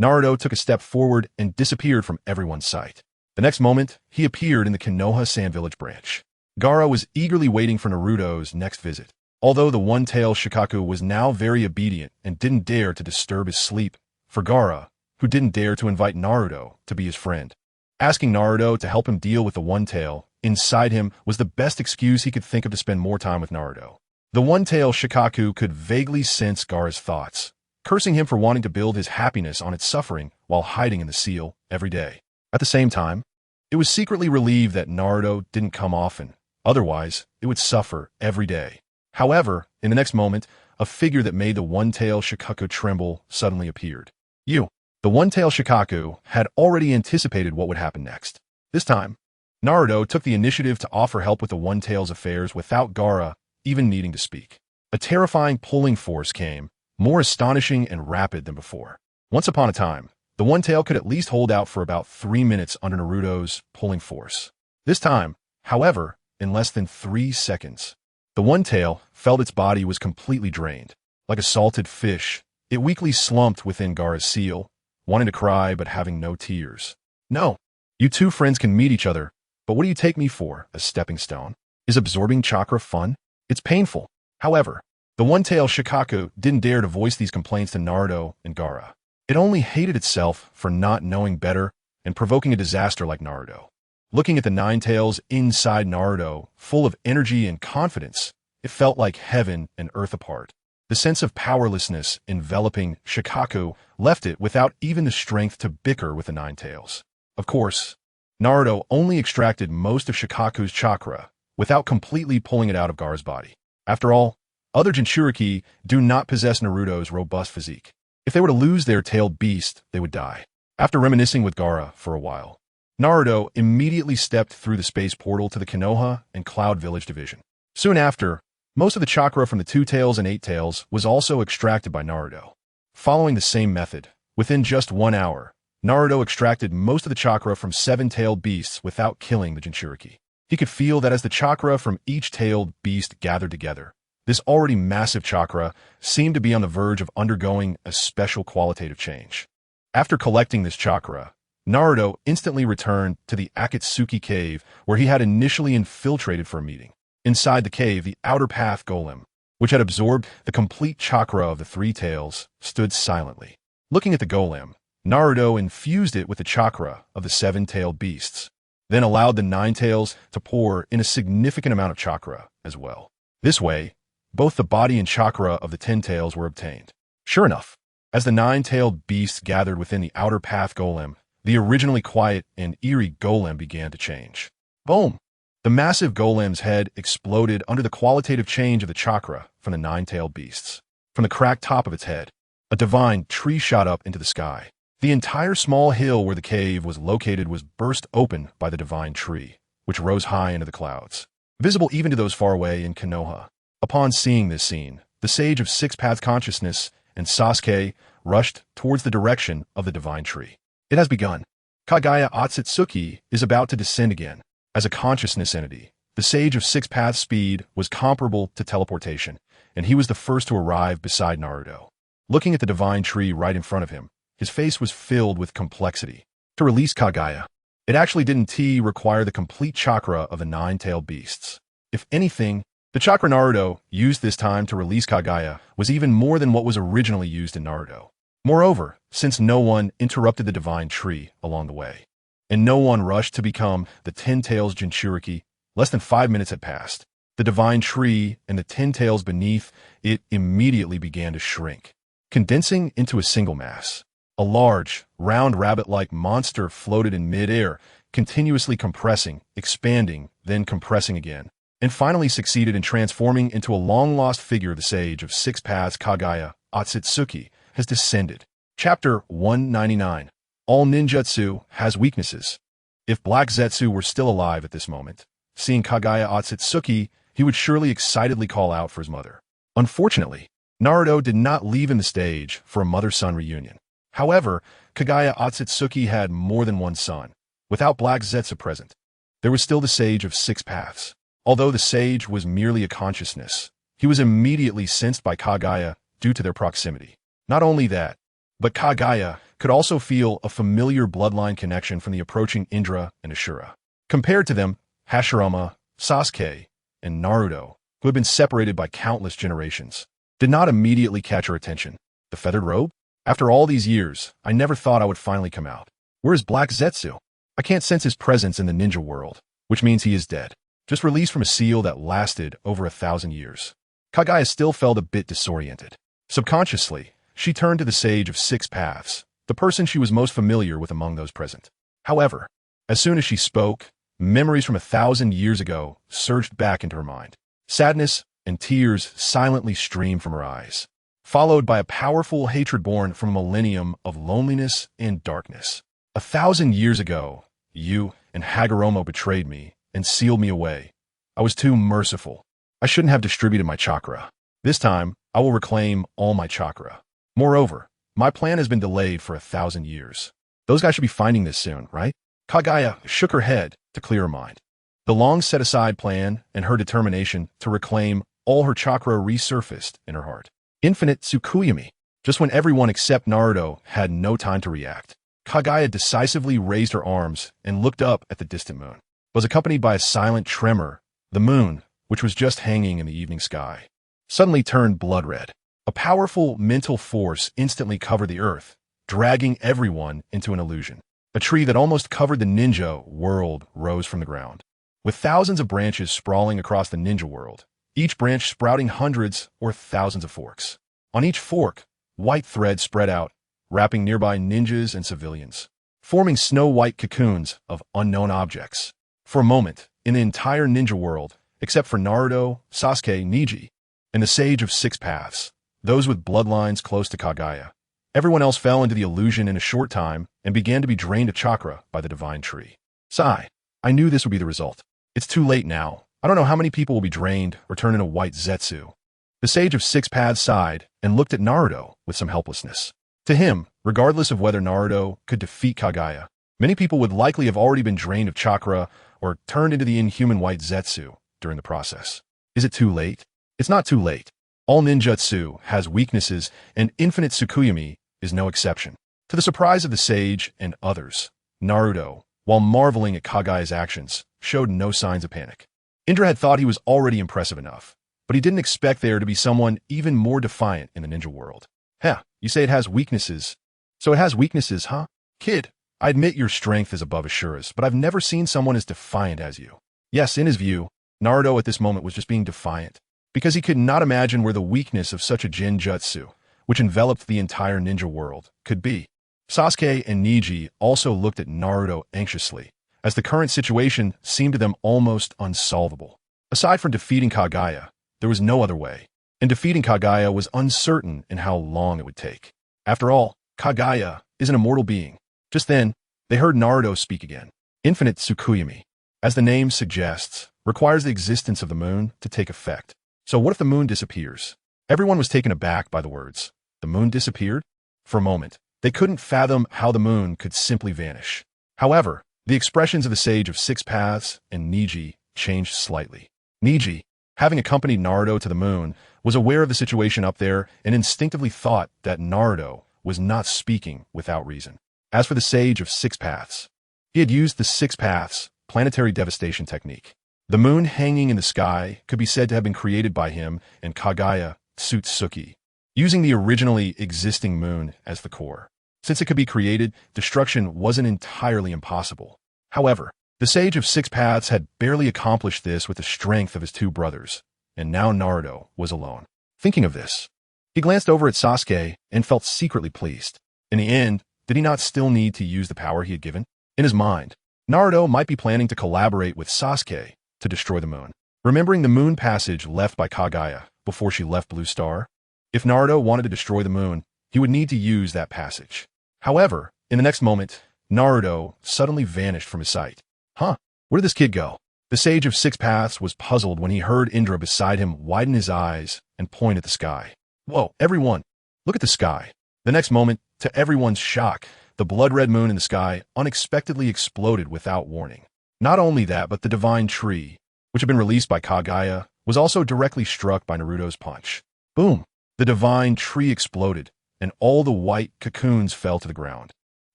Naruto took a step forward and disappeared from everyone's sight. The next moment, he appeared in the Konoha Sand Village branch. Gaara was eagerly waiting for Naruto's next visit. Although the one-tailed Shukaku was now very obedient and didn't dare to disturb his sleep, for Gaara, who didn't dare to invite Naruto to be his friend, asking Naruto to help him deal with the one-tail inside him was the best excuse he could think of to spend more time with Naruto. The one-tailed Shukaku could vaguely sense Gaara's thoughts, cursing him for wanting to build his happiness on its suffering while hiding in the seal every day. At the same time, it was secretly relieved that Naruto didn't come often, otherwise it would suffer every day. However, in the next moment, a figure that made the one-tailed Shukaku tremble suddenly appeared. The one-tailed Shukaku had already anticipated what would happen next. This time, Naruto took the initiative to offer help with the one-tail's affairs without Gaara even needing to speak. A terrifying pulling force came, more astonishing and rapid than before. Once upon a time, the one-tail could at least hold out for about 3 minutes under Naruto's pulling force. This time, however, in less than 3 seconds, the one-tail felt its body was completely drained. Like a salted fish, it weakly slumped within Gaara's seal, wanting to cry but having no tears. No, you two friends can meet each other, but what do you take me for, a stepping stone? Is absorbing chakra fun? It's painful. However, the one-tailed Shukaku didn't dare to voice these complaints to Naruto and Gaara. It only hated itself for not knowing better and provoking a disaster like Naruto. Looking at the nine tails inside Naruto, full of energy and confidence, it felt like heaven and earth apart. The sense of powerlessness enveloping Shukaku left it without even the strength to bicker with the nine tails. Of course, Naruto only extracted most of Shukaku's chakra without completely pulling it out of Gaara's body. After all, other Jinchuriki do not possess Naruto's robust physique. If they were to lose their tailed beast, they would die. After reminiscing with Gaara for a while, Naruto immediately stepped through the space portal to the Konoha and Cloud Village division. Soon after, most of the chakra from the two tails and eight tails was also extracted by Naruto. Following the same method, within just 1 hour, Naruto extracted most of the chakra from 7-tailed beasts without killing the Jinchuriki. He could feel that as the chakra from each tailed beast gathered together, this already massive chakra seemed to be on the verge of undergoing a special qualitative change. After collecting this chakra, Naruto instantly returned to the Akatsuki cave where he had initially infiltrated for a meeting. Inside the cave, the outer path golem, which had absorbed the complete chakra of the three tails, stood silently. Looking at the golem, Naruto infused it with the chakra of the 7-tailed beasts, then allowed the 9 tails to pour in a significant amount of chakra as well. This way, both the body and chakra of the 10 tails were obtained. Sure enough, as the 9-tailed beasts gathered within the outer path golem, the originally quiet and eerie golem began to change. Boom! The massive golem's head exploded under the qualitative change of the chakra from the nine-tailed beasts. From the cracked top of its head, a divine tree shot up into the sky. The entire small hill where the cave was located was burst open by the divine tree, which rose high into the clouds, visible even to those far away in Konoha. Upon seeing this scene, the Sage of Six Paths Consciousness and Sasuke rushed towards the direction of the divine tree. It has begun. Kaguya Akatsuki is about to descend again. As a consciousness entity, the Sage of Six Paths' speed was comparable to teleportation, and he was the first to arrive beside Naruto. Looking at the divine tree right in front of him, his face was filled with complexity. To release Kaguya, it actually didn't require the complete chakra of the nine-tailed beasts. If anything, the chakra Naruto used this time to release Kaguya was even more than what was originally used in Naruto. Moreover, since no one interrupted the divine tree along the way, and no one rushed to become the Ten Tails Jinchuriki, less than 5 minutes had passed. The divine tree and the 10 tails beneath it immediately began to shrink, condensing into a single mass. A large, round rabbit-like monster floated in mid-air, continuously compressing, expanding, then compressing again, and finally succeeded in transforming into a long-lost figure. The Sage of Six Paths Kaguya Akatsuki has descended. Chapter 199. All ninjutsu has weaknesses. If Black Zetsu were still alive at this moment, seeing Kaguya Akatsuki, he would surely excitedly call out for his mother. Unfortunately, Naruto did not leave in the stage for a mother-son reunion. However, Kaguya Akatsuki had more than one son. Without Black Zetsu present, there was still the Sage of Six Paths. Although the sage was merely a consciousness, he was immediately sensed by Kaguya due to their proximity. Not only that, but Kaguya could also feel a familiar bloodline connection from the approaching Indra and Ashura. Compared to them, Hashirama, Sasuke, and Naruto, who had been separated by countless generations, did not immediately catch her attention. The feathered robe? After all these years, I never thought I would finally come out. Where is Black Zetsu? I can't sense his presence in the ninja world, which means he is dead. Just released from a seal that lasted over 1,000 years. Kaguya still felt a bit disoriented. Subconsciously, she turned to the Sage of Six Paths, the person she was most familiar with among those present. However, as soon as she spoke, memories from 1,000 years ago surged back into her mind. Sadness and tears silently streamed from her eyes, followed by a powerful hatred born from a millennium of loneliness and darkness. 1,000 years ago, you and Hagoromo betrayed me and sealed me away. I was too merciful. I shouldn't have distributed my chakra. This time, I will reclaim all my chakra. Moreover, my plan has been delayed for 1,000 years. Those guys should be finding this soon, right? Kaguya shook her head to clear her mind. The long set-aside plan and her determination to reclaim all her chakra resurfaced in her heart. Infinite Tsukuyami. Just when everyone except Naruto had no time to react, Kaguya decisively raised her arms and looked up at the distant moon. It was accompanied by a silent tremor. The moon, which was just hanging in the evening sky, suddenly turned blood red. A powerful mental force instantly covered the earth, dragging everyone into an illusion. A tree that almost covered the ninja world rose from the ground, with thousands of branches sprawling across the ninja world, each branch sprouting hundreds or thousands of forks. On each fork, white thread spread out, wrapping nearby ninjas and civilians, forming snow-white cocoons of unknown objects. For a moment, in the entire ninja world, except for Naruto, Sasuke, Neji, and the Sage of Six Paths, those with bloodlines close to Kaguya, everyone else fell into the illusion in a short time and began to be drained of chakra by the divine tree. Sigh. I knew this would be the result. It's too late now. I don't know how many people will be drained or turn into white Zetsu. The Sage of Six Paths sighed and looked at Naruto with some helplessness. To him, regardless of whether Naruto could defeat Kaguya, many people would likely have already been drained of chakra or turned into the inhuman white Zetsu during the process. Is it too late? It's not too late. All ninjutsu has weaknesses, and Infinite Tsukuyami is no exception. To the surprise of the sage and others, Naruto, while marveling at Kaguya's actions, showed no signs of panic. Indra had thought he was already impressive enough, but he didn't expect there to be someone even more defiant in the ninja world. Heh, you say it has weaknesses. So it has weaknesses, huh? Kid, I admit your strength is above Ashura's, but I've never seen someone as defiant as you. Yes, in his view, Naruto at this moment was just being defiant, because he could not imagine where the weakness of such a genjutsu, which enveloped the entire ninja world, could be. Sasuke and Neji also looked at Naruto anxiously, as the current situation seemed to them almost unsolvable. Aside from defeating Kaguya, there was no other way, and defeating Kaguya was uncertain in how long it would take. After all, Kaguya is an immortal being. Just then, they heard Naruto speak again. Infinite Tsukuyami, as the name suggests, requires the existence of the moon to take effect. So what if the moon disappears? Everyone was taken aback by the words. The moon disappeared? For a moment, they couldn't fathom how the moon could simply vanish. However, the expressions of the Sage of Six Paths and Neji changed slightly. Neji, having accompanied Naruto to the moon, was aware of the situation up there and instinctively thought that Naruto was not speaking without reason. As for the Sage of Six Paths, he had used the Six Paths planetary devastation technique. The moon hanging in the sky could be said to have been created by him and Kaguya Tsutsuki, using the originally existing moon as the core. Since it could be created, destruction wasn't entirely impossible. However, the Sage of Six Paths had barely accomplished this with the strength of his two brothers, and now Naruto was alone. Thinking of this, he glanced over at Sasuke and felt secretly pleased. In the end, did he not still need to use the power he had given? In his mind, Naruto might be planning to collaborate with Sasuke to destroy the moon. Remembering the moon passage left by Kaguya before she left Blue Star, if Naruto wanted to destroy the moon, he would need to use that passage. However, in the next moment, Naruto suddenly vanished from his sight. Where did this kid go? The Sage of Six Paths was puzzled when he heard Indra beside him widen his eyes and point at the sky. Whoa, everyone, look at the sky. The next moment, to everyone's shock, the blood-red moon in the sky unexpectedly exploded without warning. Not only that, but the divine tree, which had been released by Kaguya, was also directly struck by Naruto's punch. Boom! The divine tree exploded, and all the white cocoons fell to the ground,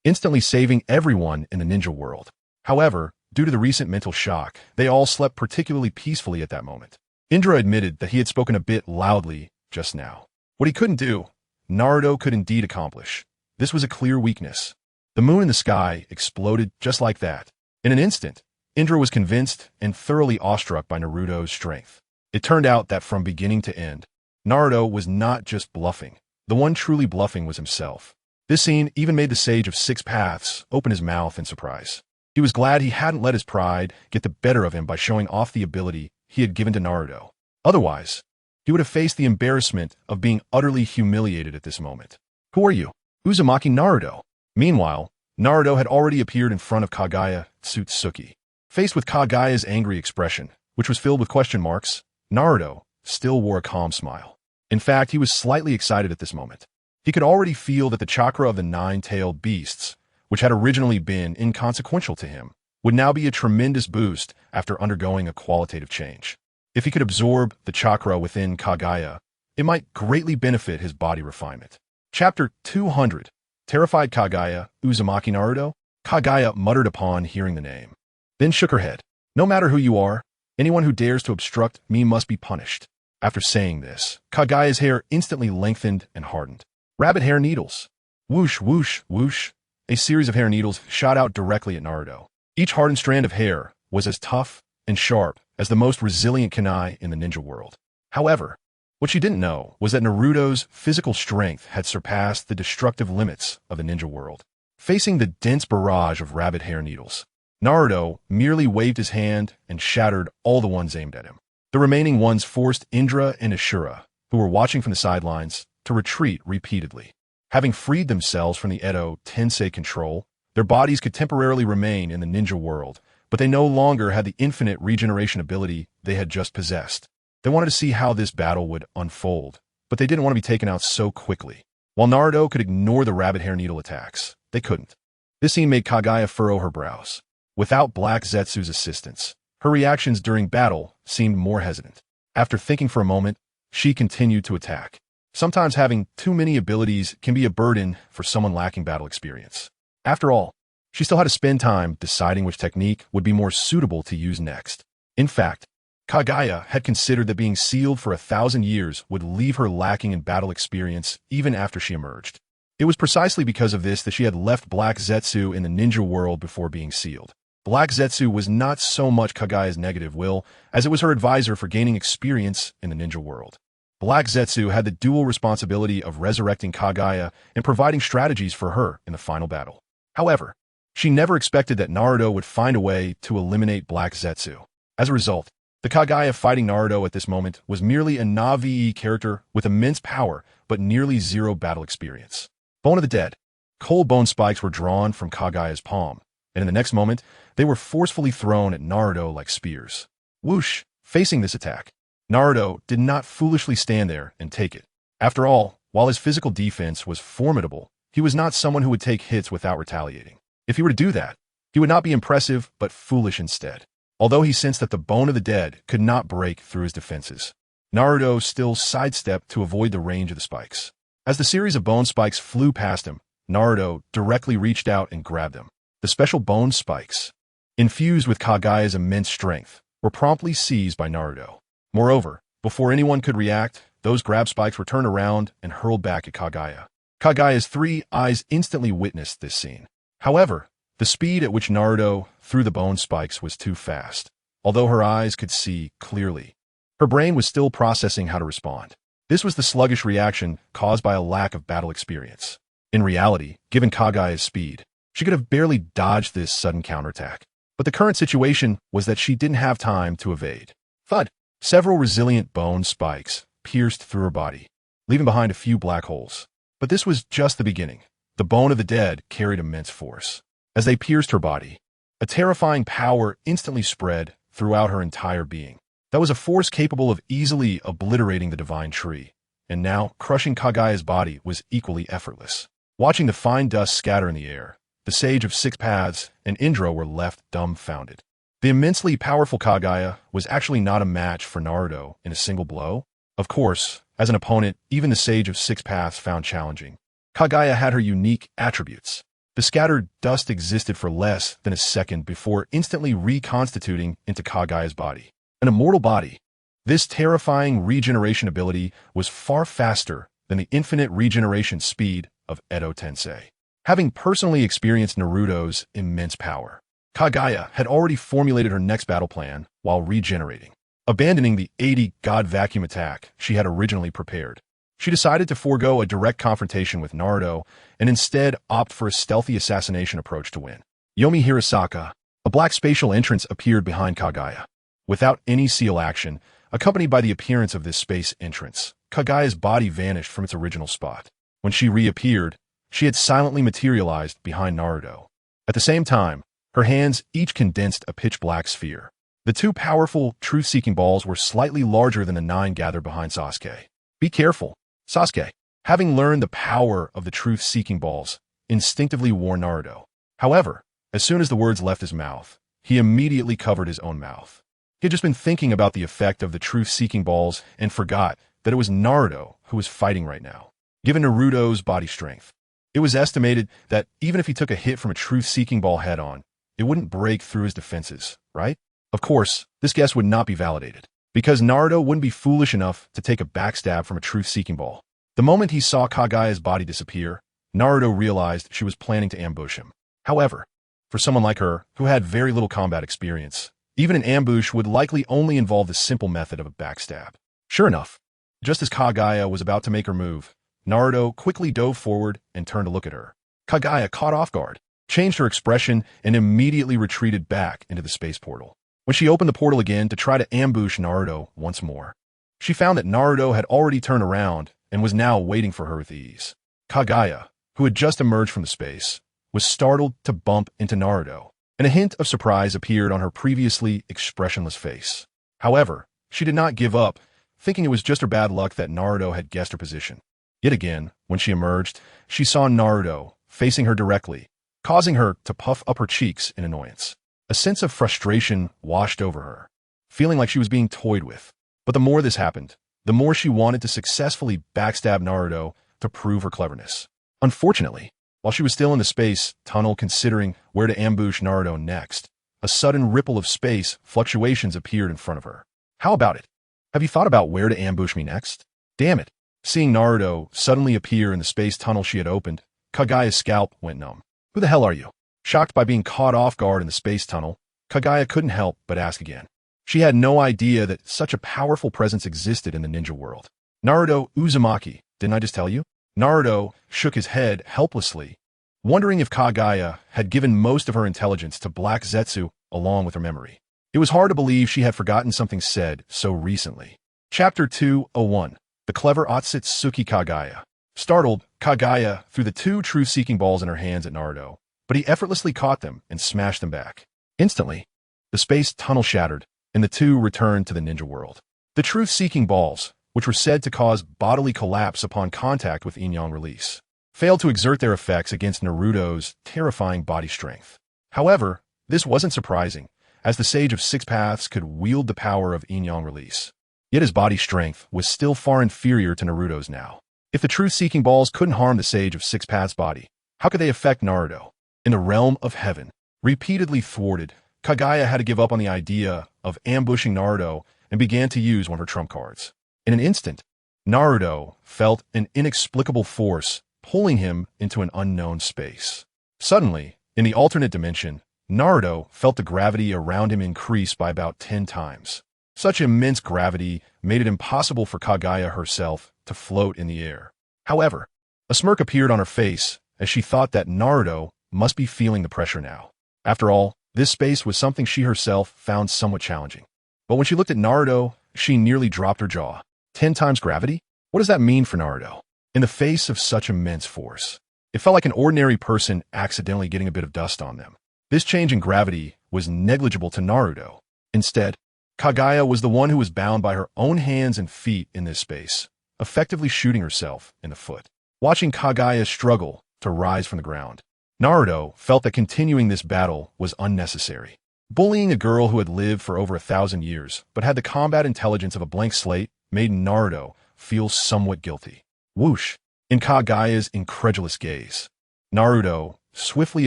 instantly saving everyone in the ninja world. However, due to the recent mental shock, they all slept particularly peacefully at that moment. Indra admitted that he had spoken a bit loudly just now. What he couldn't do, Naruto could indeed accomplish. This was a clear weakness. The moon in the sky exploded just like that. In an instant, Indra was convinced and thoroughly awestruck by Naruto's strength. It turned out that from beginning to end, Naruto was not just bluffing. The one truly bluffing was himself. This scene even made the Sage of Six Paths open his mouth in surprise. He was glad he hadn't let his pride get the better of him by showing off the ability he had given to Naruto. Otherwise, he would have faced the embarrassment of being utterly humiliated at this moment. Who are you? Uzumaki Naruto. Meanwhile, Naruto had already appeared in front of Kaguya Tsutsuki. Faced with Kaguya's angry expression, which was filled with question marks, Naruto still wore a calm smile. In fact, he was slightly excited at this moment. He could already feel that the chakra of the nine-tailed beasts, which had originally been inconsequential to him, would now be a tremendous boost after undergoing a qualitative change. If he could absorb the chakra within Kaguya, it might greatly benefit his body refinement. Chapter 200. Terrified Kaguya, Uzumaki Naruto? Kaguya muttered upon hearing the name, then shook her head. No matter who you are, anyone who dares to obstruct me must be punished. After saying this, Kaguya's hair instantly lengthened and hardened. Rabbit hair needles. Whoosh, whoosh, whoosh. A series of hair needles shot out directly at Naruto. Each hardened strand of hair was as tough and sharp as the most resilient kunai in the ninja world. However, what she didn't know was that Naruto's physical strength had surpassed the destructive limits of the ninja world. Facing the dense barrage of rabbit hair needles, Naruto merely waved his hand and shattered all the ones aimed at him. The remaining ones forced Indra and Ashura, who were watching from the sidelines, to retreat repeatedly. Having freed themselves from the Edo Tensei control, their bodies could temporarily remain in the ninja world, but they no longer had the infinite regeneration ability they had just possessed. They wanted to see how this battle would unfold, but they didn't want to be taken out so quickly. While Naruto could ignore the rabbit hair needle attacks, they couldn't. This scene made Kaguya furrow her brows. Without Black Zetsu's assistance, her reactions during battle seemed more hesitant. After thinking for a moment, she continued to attack. Sometimes having too many abilities can be a burden for someone lacking battle experience. After all, she still had to spend time deciding which technique would be more suitable to use next. In fact, Kaguya had considered that being sealed for 1,000 years would leave her lacking in battle experience even after she emerged. It was precisely because of this that she had left Black Zetsu in the ninja world before being sealed. Black Zetsu was not so much Kaguya's negative will, as it was her advisor for gaining experience in the ninja world. Black Zetsu had the dual responsibility of resurrecting Kaguya and providing strategies for her in the final battle. However, She never expected that Naruto would find a way to eliminate Black Zetsu. As a result, the Kaguya fighting Naruto at this moment was merely a Navi character with immense power but nearly zero battle experience. Bone of the Dead. Cold bone spikes were drawn from Kaguya's palm, and in the next moment, they were forcefully thrown at Naruto like spears. Whoosh! Facing this attack, Naruto did not foolishly stand there and take it. After all, while his physical defense was formidable, he was not someone who would take hits without retaliating. If he were to do that, he would not be impressive but foolish instead. Although he sensed that the Bone of the Dead could not break through his defenses, Naruto still sidestepped to avoid the range of the spikes. As the series of bone spikes flew past him, Naruto directly reached out and grabbed them. The special bone spikes, infused with Kaguya's immense strength, were promptly seized by Naruto. Moreover, before anyone could react, those grab spikes were turned around and hurled back at Kaguya. Kaguya's three eyes instantly witnessed this scene. However, the speed at which Naruto threw the bone spikes was too fast. Although her eyes could see clearly, her brain was still processing how to respond. This was the sluggish reaction caused by a lack of battle experience. In reality, given Kaguya's speed, she could have barely dodged this sudden counterattack. But the current situation was that she didn't have time to evade. Thud! Several resilient bone spikes pierced through her body, leaving behind a few black holes. But this was just the beginning. The Bone of the Dead carried immense force. As they pierced her body, a terrifying power instantly spread throughout her entire being. That was a force capable of easily obliterating the divine tree, and now crushing Kaguya's body was equally effortless. Watching the fine dust scatter in the air, the Sage of Six Paths and Indra were left dumbfounded. The immensely powerful Kaguya was actually not a match for Naruto in a single blow. Of course, as an opponent, even the Sage of Six Paths found challenging. Kaguya had her unique attributes. The scattered dust existed for less than a second before instantly reconstituting into Kaguya's body. An immortal body. This terrifying regeneration ability was far faster than the infinite regeneration speed of Edo Tensei. Having personally experienced Naruto's immense power, Kaguya had already formulated her next battle plan while regenerating. Abandoning the 80 God Vacuum attack she had originally prepared, she decided to forego a direct confrontation with Naruto and instead opt for a stealthy assassination approach to win. Yomi Hirasaka, a black spatial entrance appeared behind Kaguya. Without any seal action, accompanied by the appearance of this space entrance, Kaguya's body vanished from its original spot. When she reappeared, she had silently materialized behind Naruto. At the same time, her hands each condensed a pitch-black sphere. The two powerful, truth-seeking balls were slightly larger than the 9 gathered behind Sasuke. Be careful. Sasuke, having learned the power of the truth-seeking balls, instinctively warned Naruto. However, as soon as the words left his mouth, he immediately covered his own mouth. He had just been thinking about the effect of the truth-seeking balls and forgot that it was Naruto who was fighting right now. Given Naruto's body strength, it was estimated that even if he took a hit from a truth-seeking ball head-on, it wouldn't break through his defenses, right? Of course, this guess would not be validated, because Naruto wouldn't be foolish enough to take a backstab from a truth-seeking ball. The moment he saw Kaguya's body disappear, Naruto realized she was planning to ambush him. However, for someone like her, who had very little combat experience, even an ambush would likely only involve the simple method of a backstab. Sure enough, just as Kaguya was about to make her move, Naruto quickly dove forward and turned to look at her. Kaguya, caught off guard, changed her expression and immediately retreated back into the space portal. When she opened the portal again to try to ambush Naruto once more, she found that Naruto had already turned around and was now waiting for her with ease. Kaguya, who had just emerged from the space, was startled to bump into Naruto, and a hint of surprise appeared on her previously expressionless face. However, she did not give up, thinking it was just her bad luck that Naruto had guessed her position. Yet again, when she emerged, she saw Naruto facing her directly, causing her to puff up her cheeks in annoyance. A sense of frustration washed over her, feeling like she was being toyed with. But the more this happened, the more she wanted to successfully backstab Naruto to prove her cleverness. Unfortunately, while she was still in the space tunnel considering where to ambush Naruto next, a sudden ripple of space fluctuations appeared in front of her. How about it? Have you thought about where to ambush me next? Damn it. Seeing Naruto suddenly appear in the space tunnel she had opened, Kaguya's scalp went numb. Who the hell are you? Shocked by being caught off guard in the space tunnel, Kaguya couldn't help but ask again. She had no idea that such a powerful presence existed in the ninja world. Naruto Uzumaki, didn't I just tell you? Naruto shook his head helplessly wondering if Kaguya had given most of her intelligence to Black Zetsu along with her memory. It was hard to believe she had forgotten something said so recently. Chapter 201. The Clever Otsutsuki Kaguya. Startled, Kaguya threw the two truth-seeking balls in her hands at Naruto, but he effortlessly caught them and smashed them back. Instantly, the space tunnel shattered, and the two returned to the ninja world. The truth-seeking balls, which were said to cause bodily collapse upon contact with yin-yang release, failed to exert their effects against Naruto's terrifying body strength. However, this wasn't surprising, as the Sage of Six Paths could wield the power of yin-yang release. Yet his body strength was still far inferior to Naruto's now. If the truth-seeking balls couldn't harm the Sage of Six Paths' body, how could they affect Naruto? In the realm of heaven, repeatedly thwarted, Kaguya had to give up on the idea of ambushing Naruto and began to use one of her trump cards. In an instant, Naruto felt an inexplicable force pulling him into an unknown space. Suddenly, in the alternate dimension, Naruto felt the gravity around him increase by about 10 times. Such immense gravity made it impossible for Kaguya herself to float in the air. However, a smirk appeared on her face as she thought that Naruto must be feeling the pressure now. After all, this space was something she herself found somewhat challenging. But when she looked at Naruto, she nearly dropped her jaw. 10 times gravity? What does that mean for Naruto? In the face of such immense force, it felt like an ordinary person accidentally getting a bit of dust on them. This change in gravity was negligible to Naruto. Instead, Kaguya was the one who was bound by her own hands and feet in this space, effectively shooting herself in the foot. Watching Kaguya struggle to rise from the ground, Naruto felt that continuing this battle was unnecessary. Bullying a girl who had lived for over 1,000 years but had the combat intelligence of a blank slate made Naruto feel somewhat guilty. Whoosh! In Kaguya's incredulous gaze, Naruto swiftly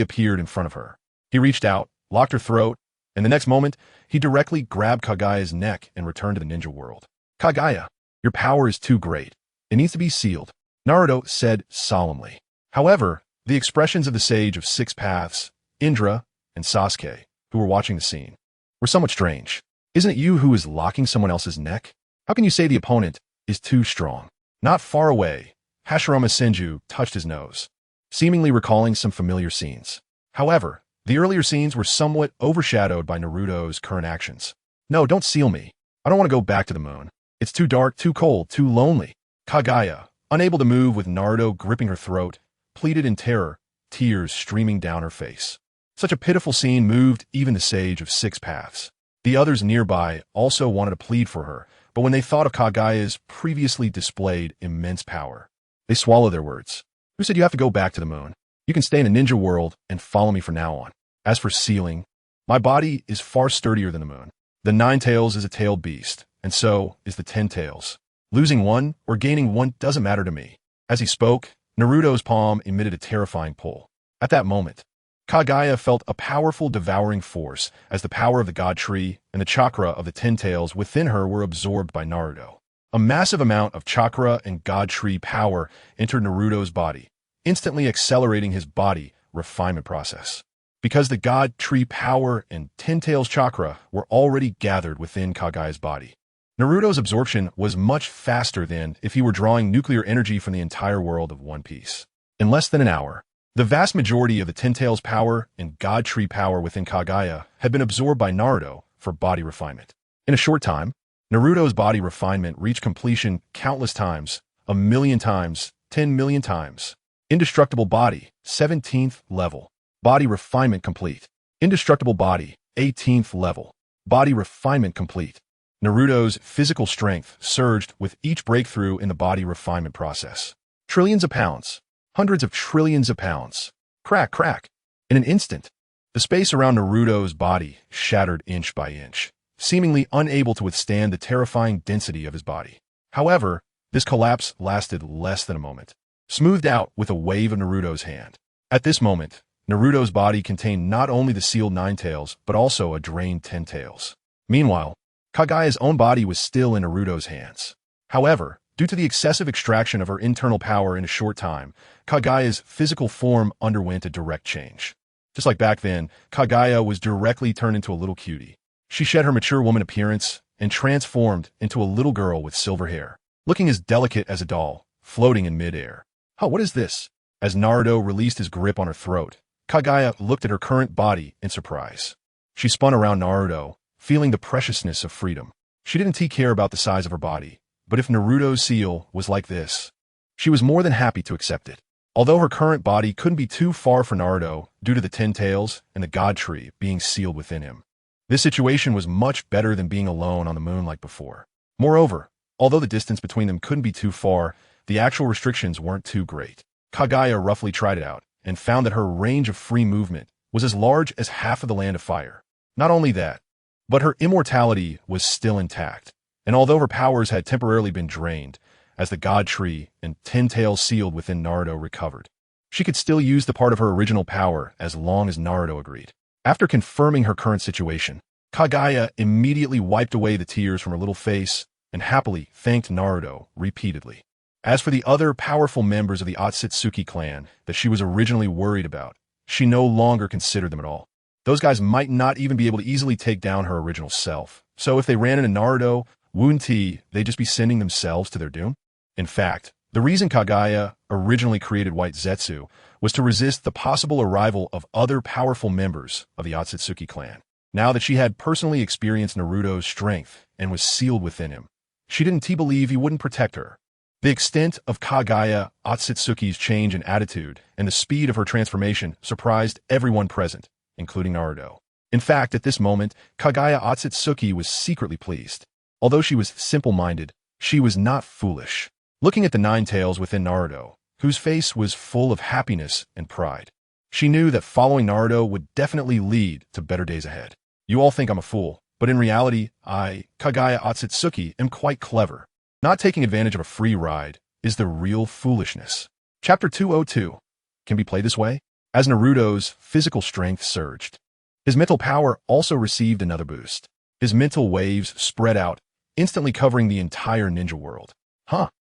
appeared in front of her. He reached out, locked her throat, and the next moment, he directly grabbed Kaguya's neck and returned to the ninja world. Kaguya, your power is too great. It needs to be sealed, Naruto said solemnly. However, the expressions of the Sage of Six Paths, Indra, and Sasuke, who were watching the scene, were somewhat strange. Isn't it you who is locking someone else's neck? How can you say the opponent is too strong? Not far away, Hashirama Senju touched his nose, seemingly recalling some familiar scenes. However, the earlier scenes were somewhat overshadowed by Naruto's current actions. No, don't seal me. I don't want to go back to the moon. It's too dark, too cold, too lonely. Kaguya, unable to move with Naruto gripping her throat, pleaded in terror, tears streaming down her face. Such a pitiful scene moved even the Sage of Six Paths. The others nearby also wanted to plead for her, but when they thought of Kaguya's previously displayed immense power, they swallowed their words. Who said you have to go back to the moon? You can stay in a ninja world and follow me from now on. As for sealing, my body is far sturdier than the moon. The 9 tails is a tailed beast, and so is the 10 tails. Losing one or gaining one doesn't matter to me. As he spoke, Naruto's palm emitted a terrifying pull. At that moment, Kaguya felt a powerful devouring force as the power of the God Tree and the chakra of the 10 tails within her were absorbed by Naruto. A massive amount of chakra and God Tree power entered Naruto's body, instantly accelerating his body refinement process. Because the God Tree power and 10 tails chakra were already gathered within Kaguya's body, Naruto's absorption was much faster than if he were drawing nuclear energy from the entire world of One Piece. In less than an hour, the vast majority of the 10 tails power and God Tree power within Kaguya had been absorbed by Naruto for body refinement. In a short time, Naruto's body refinement reached completion countless times, 1,000,000 times, 10,000,000 times. Indestructible body, 17th level. Body refinement complete. Indestructible body, 18th level. Body refinement complete. Naruto's physical strength surged with each breakthrough in the body refinement process. Trillions of pounds. Hundreds of trillions of pounds. Crack, crack. In an instant, the space around Naruto's body shattered inch by inch, seemingly unable to withstand the terrifying density of his body. However, this collapse lasted less than a moment, smoothed out with a wave of Naruto's hand. At this moment, Naruto's body contained not only the sealed 9 tails, but also a drained 10 tails. Meanwhile, Kaguya's own body was still in Naruto's hands. However, due to the excessive extraction of her internal power in a short time, Kaguya's physical form underwent a direct change. Just like back then, Kaguya was directly turned into a little cutie. She shed her mature woman appearance and transformed into a little girl with silver hair, looking as delicate as a doll, floating in midair. Oh, what is this? As Naruto released his grip on her throat, Kaguya looked at her current body in surprise. She spun around Naruto, feeling the preciousness of freedom. She didn't care about the size of her body, but if Naruto's seal was like this, she was more than happy to accept it. Although her current body couldn't be too far for Naruto due to the 10 tails and the God Tree being sealed within him. This situation was much better than being alone on the moon like before. Moreover, although the distance between them couldn't be too far, the actual restrictions weren't too great. Kaguya roughly tried it out and found that her range of free movement was as large as half of the Land of Fire. Not only that, but her immortality was still intact, and although her powers had temporarily been drained, as the God Tree and 10 tails sealed within Naruto recovered, she could still use the part of her original power as long as Naruto agreed. After confirming her current situation, Kaguya immediately wiped away the tears from her little face and happily thanked Naruto repeatedly. As for the other powerful members of the Akatsuki clan that she was originally worried about, she no longer considered them at all. Those guys might not even be able to easily take down her original self, so if they ran into Naruto, wouldn't they'd just be sending themselves to their doom? In fact, the reason Kaguya originally created White Zetsu was to resist the possible arrival of other powerful members of the Akatsuki clan. Now that she had personally experienced Naruto's strength and was sealed within him, she didn't believe he wouldn't protect her. The extent of Kaguya Akatsuki's change in attitude and the speed of her transformation surprised everyone present, including Naruto. In fact, at this moment, Kaguya Akatsuki was secretly pleased. Although she was simple-minded, she was not foolish. Looking at the 9 tails within Naruto, whose face was full of happiness and pride, she knew that following Naruto would definitely lead to better days ahead. You all think I'm a fool, but in reality, I, Kaguya Akatsuki, am quite clever. Not taking advantage of a free ride is the real foolishness. Chapter 202 can be played this way. As Naruto's physical strength surged, his mental power also received another boost. His mental waves spread out, instantly covering the entire ninja world.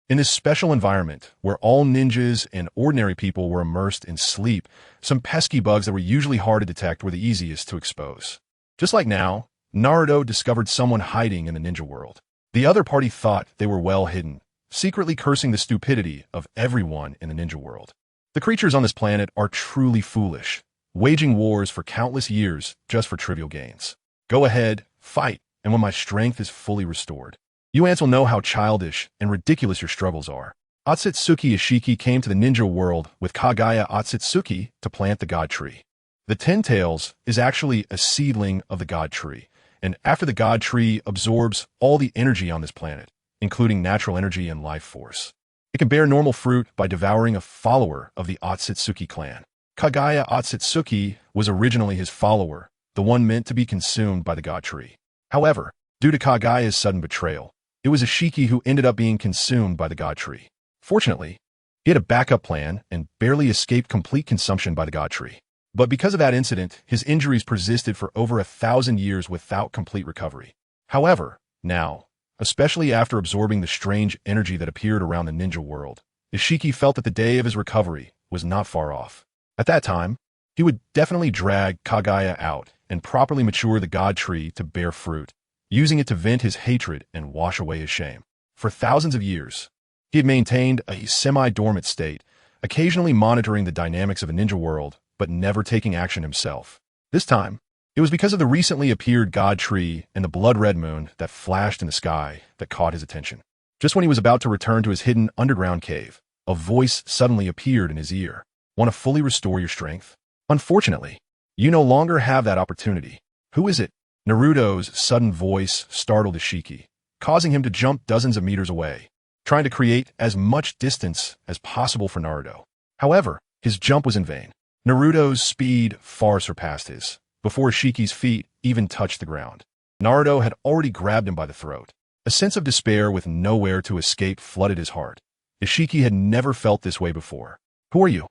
In this special environment, where all ninjas and ordinary people were immersed in sleep, some pesky bugs that were usually hard to detect were the easiest to expose. Just like now, Naruto discovered someone hiding in the ninja world. The other party thought they were well hidden, secretly cursing the stupidity of everyone in the ninja world. The creatures on this planet are truly foolish, waging wars for countless years just for trivial gains. Go ahead, fight, and when my strength is fully restored, you ants will know how childish and ridiculous your struggles are. Akatsuki Ishiki came to the ninja world with Kaguya Akatsuki to plant the God Tree. The 10 tails is actually a seedling of the God Tree, and after the God Tree absorbs all the energy on this planet, including natural energy and life force, it can bear normal fruit by devouring a follower of the Akatsuki clan. Kaguya Akatsuki was originally his follower, the one meant to be consumed by the God Tree. However, due to Kaguya's sudden betrayal, it was Ishiki who ended up being consumed by the God Tree. Fortunately, he had a backup plan and barely escaped complete consumption by the God Tree. But because of that incident, his injuries persisted for over 1,000 years without complete recovery. However, now, especially after absorbing the strange energy that appeared around the ninja world, Ishiki felt that the day of his recovery was not far off. At that time, he would definitely drag Kaguya out and properly mature the God Tree to bear fruit, using it to vent his hatred and wash away his shame. For thousands of years, he had maintained a semi-dormant state, occasionally monitoring the dynamics of a ninja world, but never taking action himself. This time, it was because of the recently appeared God Tree and the blood-red moon that flashed in the sky that caught his attention. Just when he was about to return to his hidden underground cave, a voice suddenly appeared in his ear. Want to fully restore your strength? Unfortunately, you no longer have that opportunity. Who is it? Naruto's sudden voice startled Ishiki, causing him to jump dozens of meters away, trying to create as much distance as possible for Naruto. However, his jump was in vain. Naruto's speed far surpassed his, before Ishiki's feet even touched the ground. Naruto had already grabbed him by the throat. A sense of despair with nowhere to escape flooded his heart. Ishiki had never felt this way before. Who are you?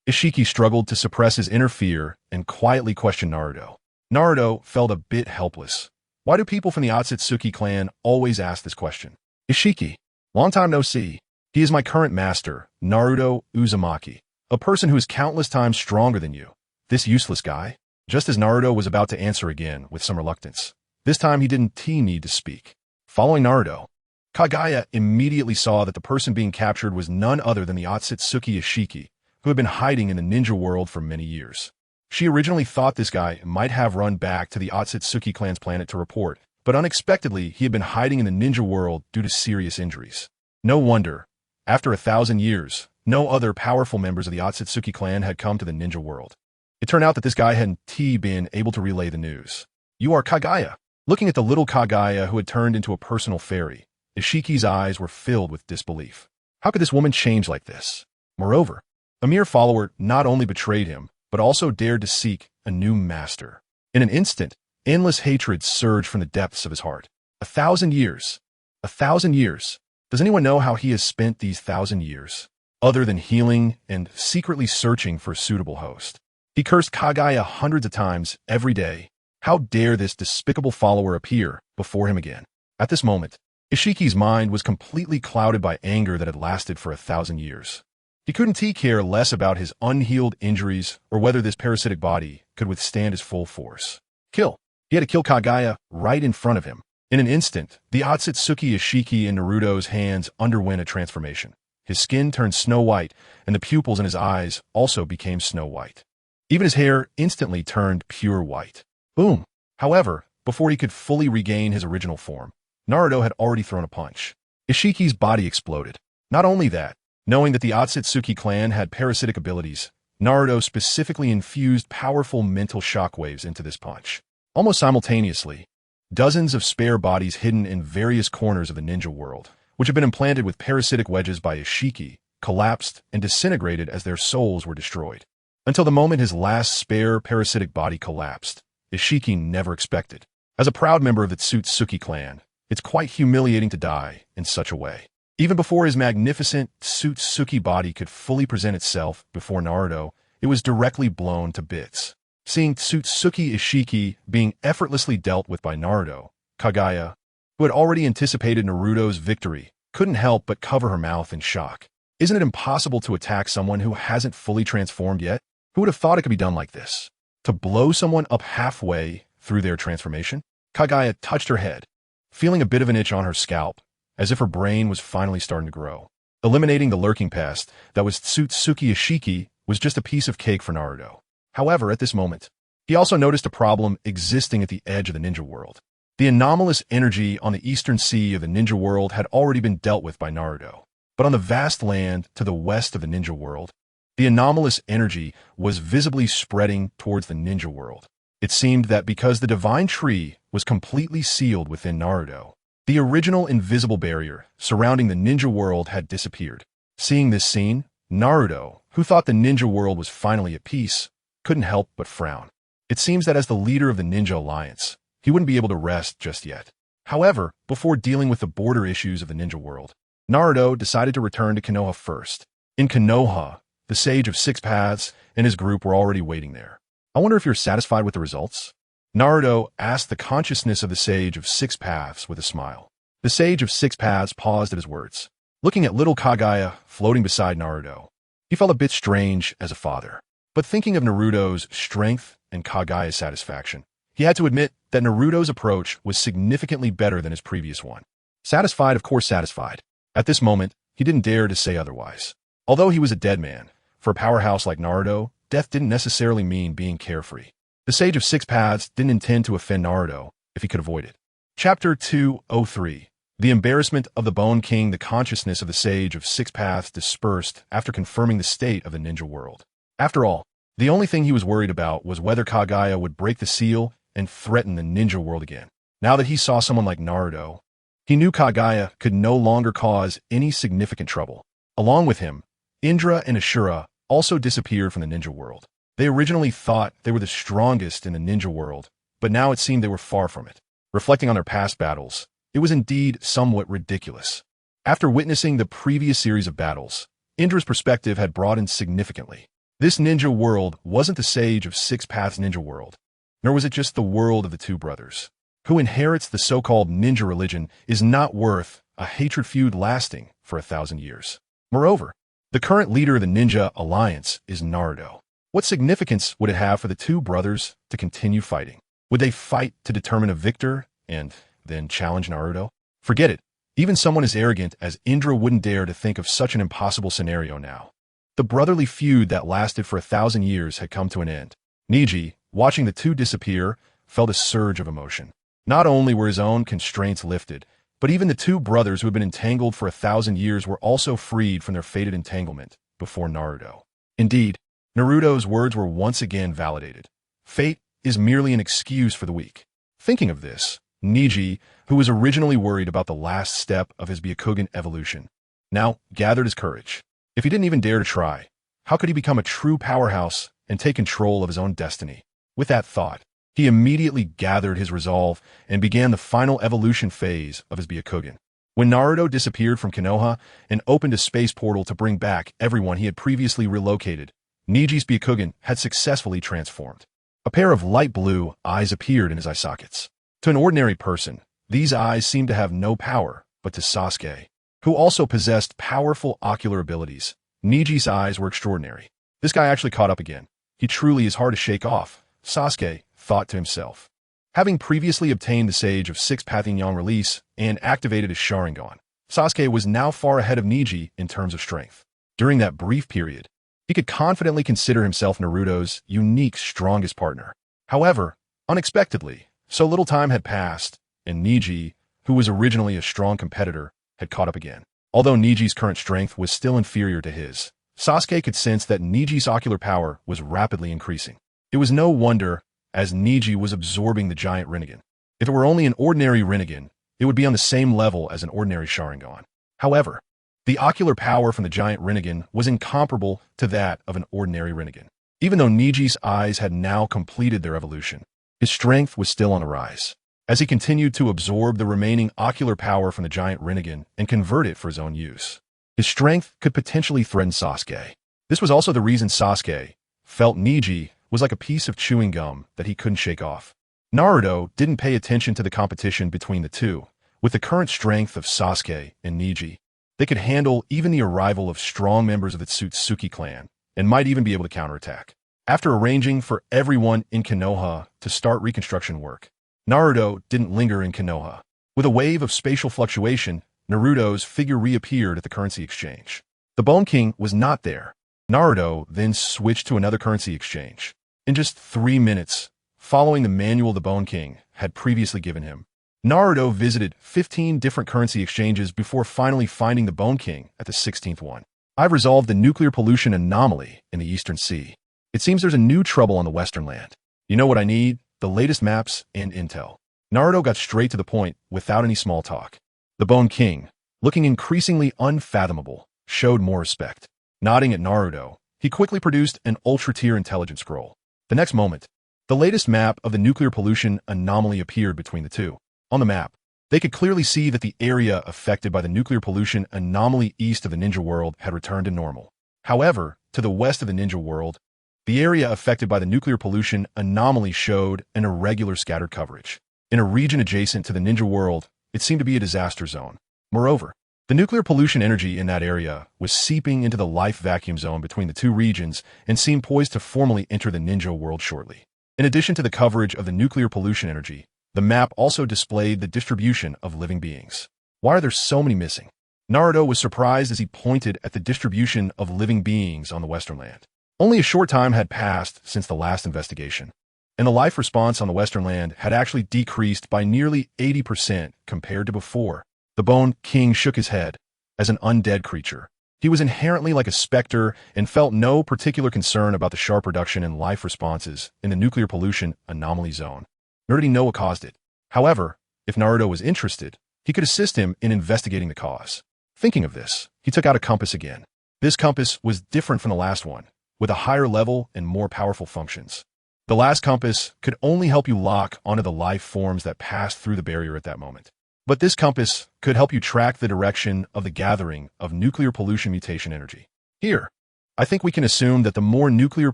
Ishiki struggled to suppress his inner fear and quietly questioned Naruto. Naruto felt a bit helpless. Why do people from the Akatsuki clan always ask this question? Ishiki, long time no see. He is my current master, Naruto Uzumaki, a person who is countless times stronger than you. This useless guy? Just as Naruto was about to answer again with some reluctance, this time he didn't need to speak. Following Naruto, Kaguya immediately saw that the person being captured was none other than the Akatsuki Ishiki, who had been hiding in the ninja world for many years. She originally thought this guy might have run back to the Akatsuki clan's planet to report, but unexpectedly he had been hiding in the ninja world due to serious injuries. No wonder. After 1,000 years, no other powerful members of the Akatsuki clan had come to the ninja world. It turned out that this guy hadn't been able to relay the news. "You are Kaguya." Looking at the little Kaguya who had turned into a personal fairy, Ishiki's eyes were filled with disbelief. How could this woman change like this? Moreover, a mere follower not only betrayed him, but also dared to seek a new master. In an instant, endless hatred surged from the depths of his heart. 1,000 years. 1,000 years. Does anyone know how he has spent these 1,000 years? Other than healing and secretly searching for a suitable host. He cursed Kaguya hundreds of times every day. How dare this despicable follower appear before him again? At this moment, Ishiki's mind was completely clouded by anger that had lasted for 1,000 years. He couldn't care less about his unhealed injuries or whether this parasitic body could withstand his full force. Kill. He had to kill Kaguya right in front of him. In an instant, the Akatsuki Ishiki in Naruto's hands underwent a transformation. His skin turned snow white, and the pupils in his eyes also became snow white. Even his hair instantly turned pure white. Boom! However, before he could fully regain his original form, Naruto had already thrown a punch. Ishiki's body exploded. Not only that, knowing that the Akatsuki clan had parasitic abilities, Naruto specifically infused powerful mental shockwaves into this punch. Almost simultaneously, dozens of spare bodies hidden in various corners of the ninja world, which had been implanted with parasitic wedges by Ishiki, collapsed and disintegrated as their souls were destroyed. Until the moment his last spare parasitic body collapsed, Ishiki never expected. As a proud member of the Tsutsuki clan, it's quite humiliating to die in such a way. Even before his magnificent Tsutsuki body could fully present itself before Naruto, it was directly blown to bits. Seeing Tsutsuki Ishiki being effortlessly dealt with by Naruto, Kaguya, who had already anticipated Naruto's victory, couldn't help but cover her mouth in shock. Isn't it impossible to attack someone who hasn't fully transformed yet? Who would have thought it could be done like this? To blow someone up halfway through their transformation? Kaguya touched her head, feeling a bit of an itch on her scalp, as if her brain was finally starting to grow. Eliminating the lurking pest that was Tsutsuki Ishiki was just a piece of cake for Naruto. However, at this moment, he also noticed a problem existing at the edge of the ninja world. The anomalous energy on the eastern sea of the ninja world had already been dealt with by Naruto. But on the vast land to the west of the ninja world, the anomalous energy was visibly spreading towards the ninja world. It seemed that because the divine tree was completely sealed within Naruto, the original invisible barrier surrounding the ninja world had disappeared. Seeing this scene, Naruto, who thought the ninja world was finally at peace, couldn't help but frown. It seems that as the leader of the Ninja Alliance, he wouldn't be able to rest just yet. However, before dealing with the border issues of the ninja world, Naruto decided to return to Konoha first. In Konoha, the Sage of Six Paths and his group were already waiting there. I wonder if you're satisfied with the results? Naruto asked the consciousness of the Sage of Six Paths with a smile. The Sage of Six Paths paused at his words. Looking at little Kaguya floating beside Naruto, he felt a bit strange as a father. But thinking of Naruto's strength and Kaguya's satisfaction, he had to admit that Naruto's approach was significantly better than his previous one. Satisfied, of course satisfied. At this moment, he didn't dare to say otherwise. Although he was a dead man, for a powerhouse like Naruto, death didn't necessarily mean being carefree. The Sage of Six Paths didn't intend to offend Naruto if he could avoid it. Chapter 203. The embarrassment of the Bone King. The consciousness of the Sage of Six Paths dispersed after confirming the state of the ninja world. After all, the only thing he was worried about was whether Kaguya would break the seal and threaten the ninja world again. Now that he saw someone like Naruto, he knew Kaguya could no longer cause any significant trouble. Along with him, Indra and Ashura also disappeared from the ninja world. They originally thought they were the strongest in the ninja world, but now it seemed they were far from it. Reflecting on their past battles, it was indeed somewhat ridiculous. After witnessing the previous series of battles, Indra's perspective had broadened significantly. This ninja world wasn't the Sage of Six Paths ninja world, nor was it just the world of the two brothers. Who inherits the so-called ninja religion is not worth a hatred feud lasting for 1,000 years. Moreover, the current leader of the Ninja Alliance is Naruto. What significance would it have for the two brothers to continue fighting? Would they fight to determine a victor and then challenge Naruto? Forget it. Even someone as arrogant as Indra wouldn't dare to think of such an impossible scenario now. The brotherly feud that lasted for 1,000 years had come to an end. Neji, watching the two disappear, felt a surge of emotion. Not only were his own constraints lifted, but even the two brothers who had been entangled for 1,000 years were also freed from their fated entanglement before Naruto. Indeed, Naruto's words were once again validated. Fate is merely an excuse for the weak. Thinking of this, Neji, who was originally worried about the last step of his Byakugan evolution, now gathered his courage. If he didn't even dare to try, how could he become a true powerhouse and take control of his own destiny? With that thought, he immediately gathered his resolve and began the final evolution phase of his Byakugan. When Naruto disappeared from Konoha and opened a space portal to bring back everyone he had previously relocated, Neji's Byakugan had successfully transformed. A pair of light blue eyes appeared in his eye sockets. To an ordinary person, these eyes seemed to have no power, but to Sasuke, who also possessed powerful ocular abilities, Neji's eyes were extraordinary. This guy actually caught up again. He truly is hard to shake off, Sasuke thought to himself. Having previously obtained the Sage of Six Path Yang release and activated his Sharingan, Sasuke was now far ahead of Neji in terms of strength. During that brief period, he could confidently consider himself Naruto's unique strongest partner. However, unexpectedly, so little time had passed, and Neji, who was originally a strong competitor, had caught up again. Although Neji's current strength was still inferior to his, Sasuke could sense that Neji's ocular power was rapidly increasing. It was no wonder, as Neji was absorbing the giant Rinnegan. If it were only an ordinary Rinnegan, it would be on the same level as an ordinary Sharingan. However, the ocular power from the giant Rinnegan was incomparable to that of an ordinary Rinnegan. Even though Neji's eyes had now completed their evolution, his strength was still on the rise. As he continued to absorb the remaining ocular power from the giant Rinnegan and convert it for his own use, his strength could potentially threaten Sasuke. This was also the reason Sasuke felt Neji was like a piece of chewing gum that he couldn't shake off. Naruto didn't pay attention to the competition between the two. With the current strength of Sasuke and Neji, they could handle even the arrival of strong members of the Tsutsuki clan, and might even be able to counterattack. After arranging for everyone in Konoha to start reconstruction work, Naruto didn't linger in Konoha. With a wave of spatial fluctuation, Naruto's figure reappeared at the currency exchange. The Bone King was not there. Naruto then switched to another currency exchange. In just 3 minutes, following the manual the Bone King had previously given him, Naruto visited 15 different currency exchanges before finally finding the Bone King at the 16th one. I've resolved the nuclear pollution anomaly in the Eastern Sea. It seems there's a new trouble on the Western land. You know what I need? The latest maps and intel. Naruto got straight to the point without any small talk. The Bone King, looking increasingly unfathomable, showed more respect. Nodding at Naruto, he quickly produced an ultra-tier intelligence scroll. The next moment, the latest map of the nuclear pollution anomaly appeared between the two. On the map, they could clearly see that the area affected by the nuclear pollution anomaly east of the ninja world had returned to normal. However, to the west of the ninja world, the area affected by the nuclear pollution anomaly showed an irregular scattered coverage. In a region adjacent to the ninja world, it seemed to be a disaster zone. Moreover, the nuclear pollution energy in that area was seeping into the life vacuum zone between the two regions and seemed poised to formally enter the ninja world shortly. In addition to the coverage of the nuclear pollution energy, the map also displayed the distribution of living beings. Why are there so many missing? Naruto was surprised as he pointed at the distribution of living beings on the Western land. Only a short time had passed since the last investigation, and the life response on the Western land had actually decreased by nearly 80% compared to before. The Bone King shook his head. As an undead creature, he was inherently like a specter and felt no particular concern about the sharp reduction in life responses in the nuclear pollution anomaly zone. Nor did he know what caused it. However, if Naruto was interested, he could assist him in investigating the cause. Thinking of this, he took out a compass again. This compass was different from the last one, with a higher level and more powerful functions. The last compass could only help you lock onto the life forms that passed through the barrier at that moment. But this compass could help you track the direction of the gathering of nuclear pollution mutation energy. Here, I think we can assume that the more nuclear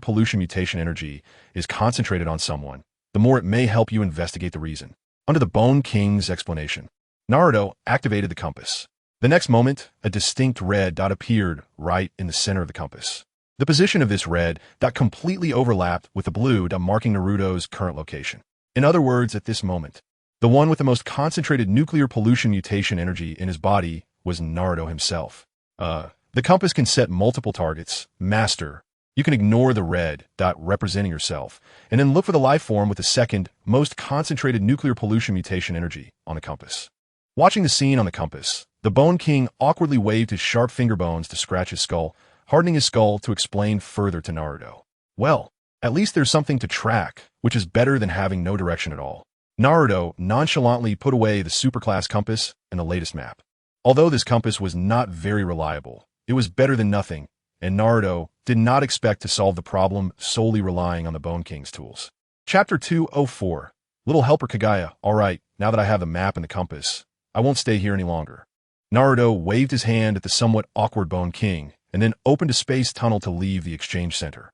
pollution mutation energy is concentrated on someone, the more it may help you investigate the reason. Under the Bone King's explanation, Naruto activated the compass. The next moment, a distinct red dot appeared right in the center of the compass. The position of this red dot completely overlapped with the blue dot marking Naruto's current location. In other words, at this moment, the one with the most concentrated nuclear pollution mutation energy in his body was Naruto himself. The compass can set multiple targets. Master, you can ignore the red dot representing yourself, and then look for the life form with the second most concentrated nuclear pollution mutation energy on the compass. Watching the scene on the compass, the Bone King awkwardly waved his sharp finger bones to scratch his skull, hardening his skull to explain further to Naruto. Well, at least there's something to track, which is better than having no direction at all. Naruto nonchalantly put away the superclass compass and the latest map. Although this compass was not very reliable, it was better than nothing, and Naruto did not expect to solve the problem solely relying on the Bone King's tools. Chapter 204. Little Helper Kaguya. Alright, now that I have the map and the compass, I won't stay here any longer. Naruto waved his hand at the somewhat awkward Bone King, and then opened a space tunnel to leave the exchange center.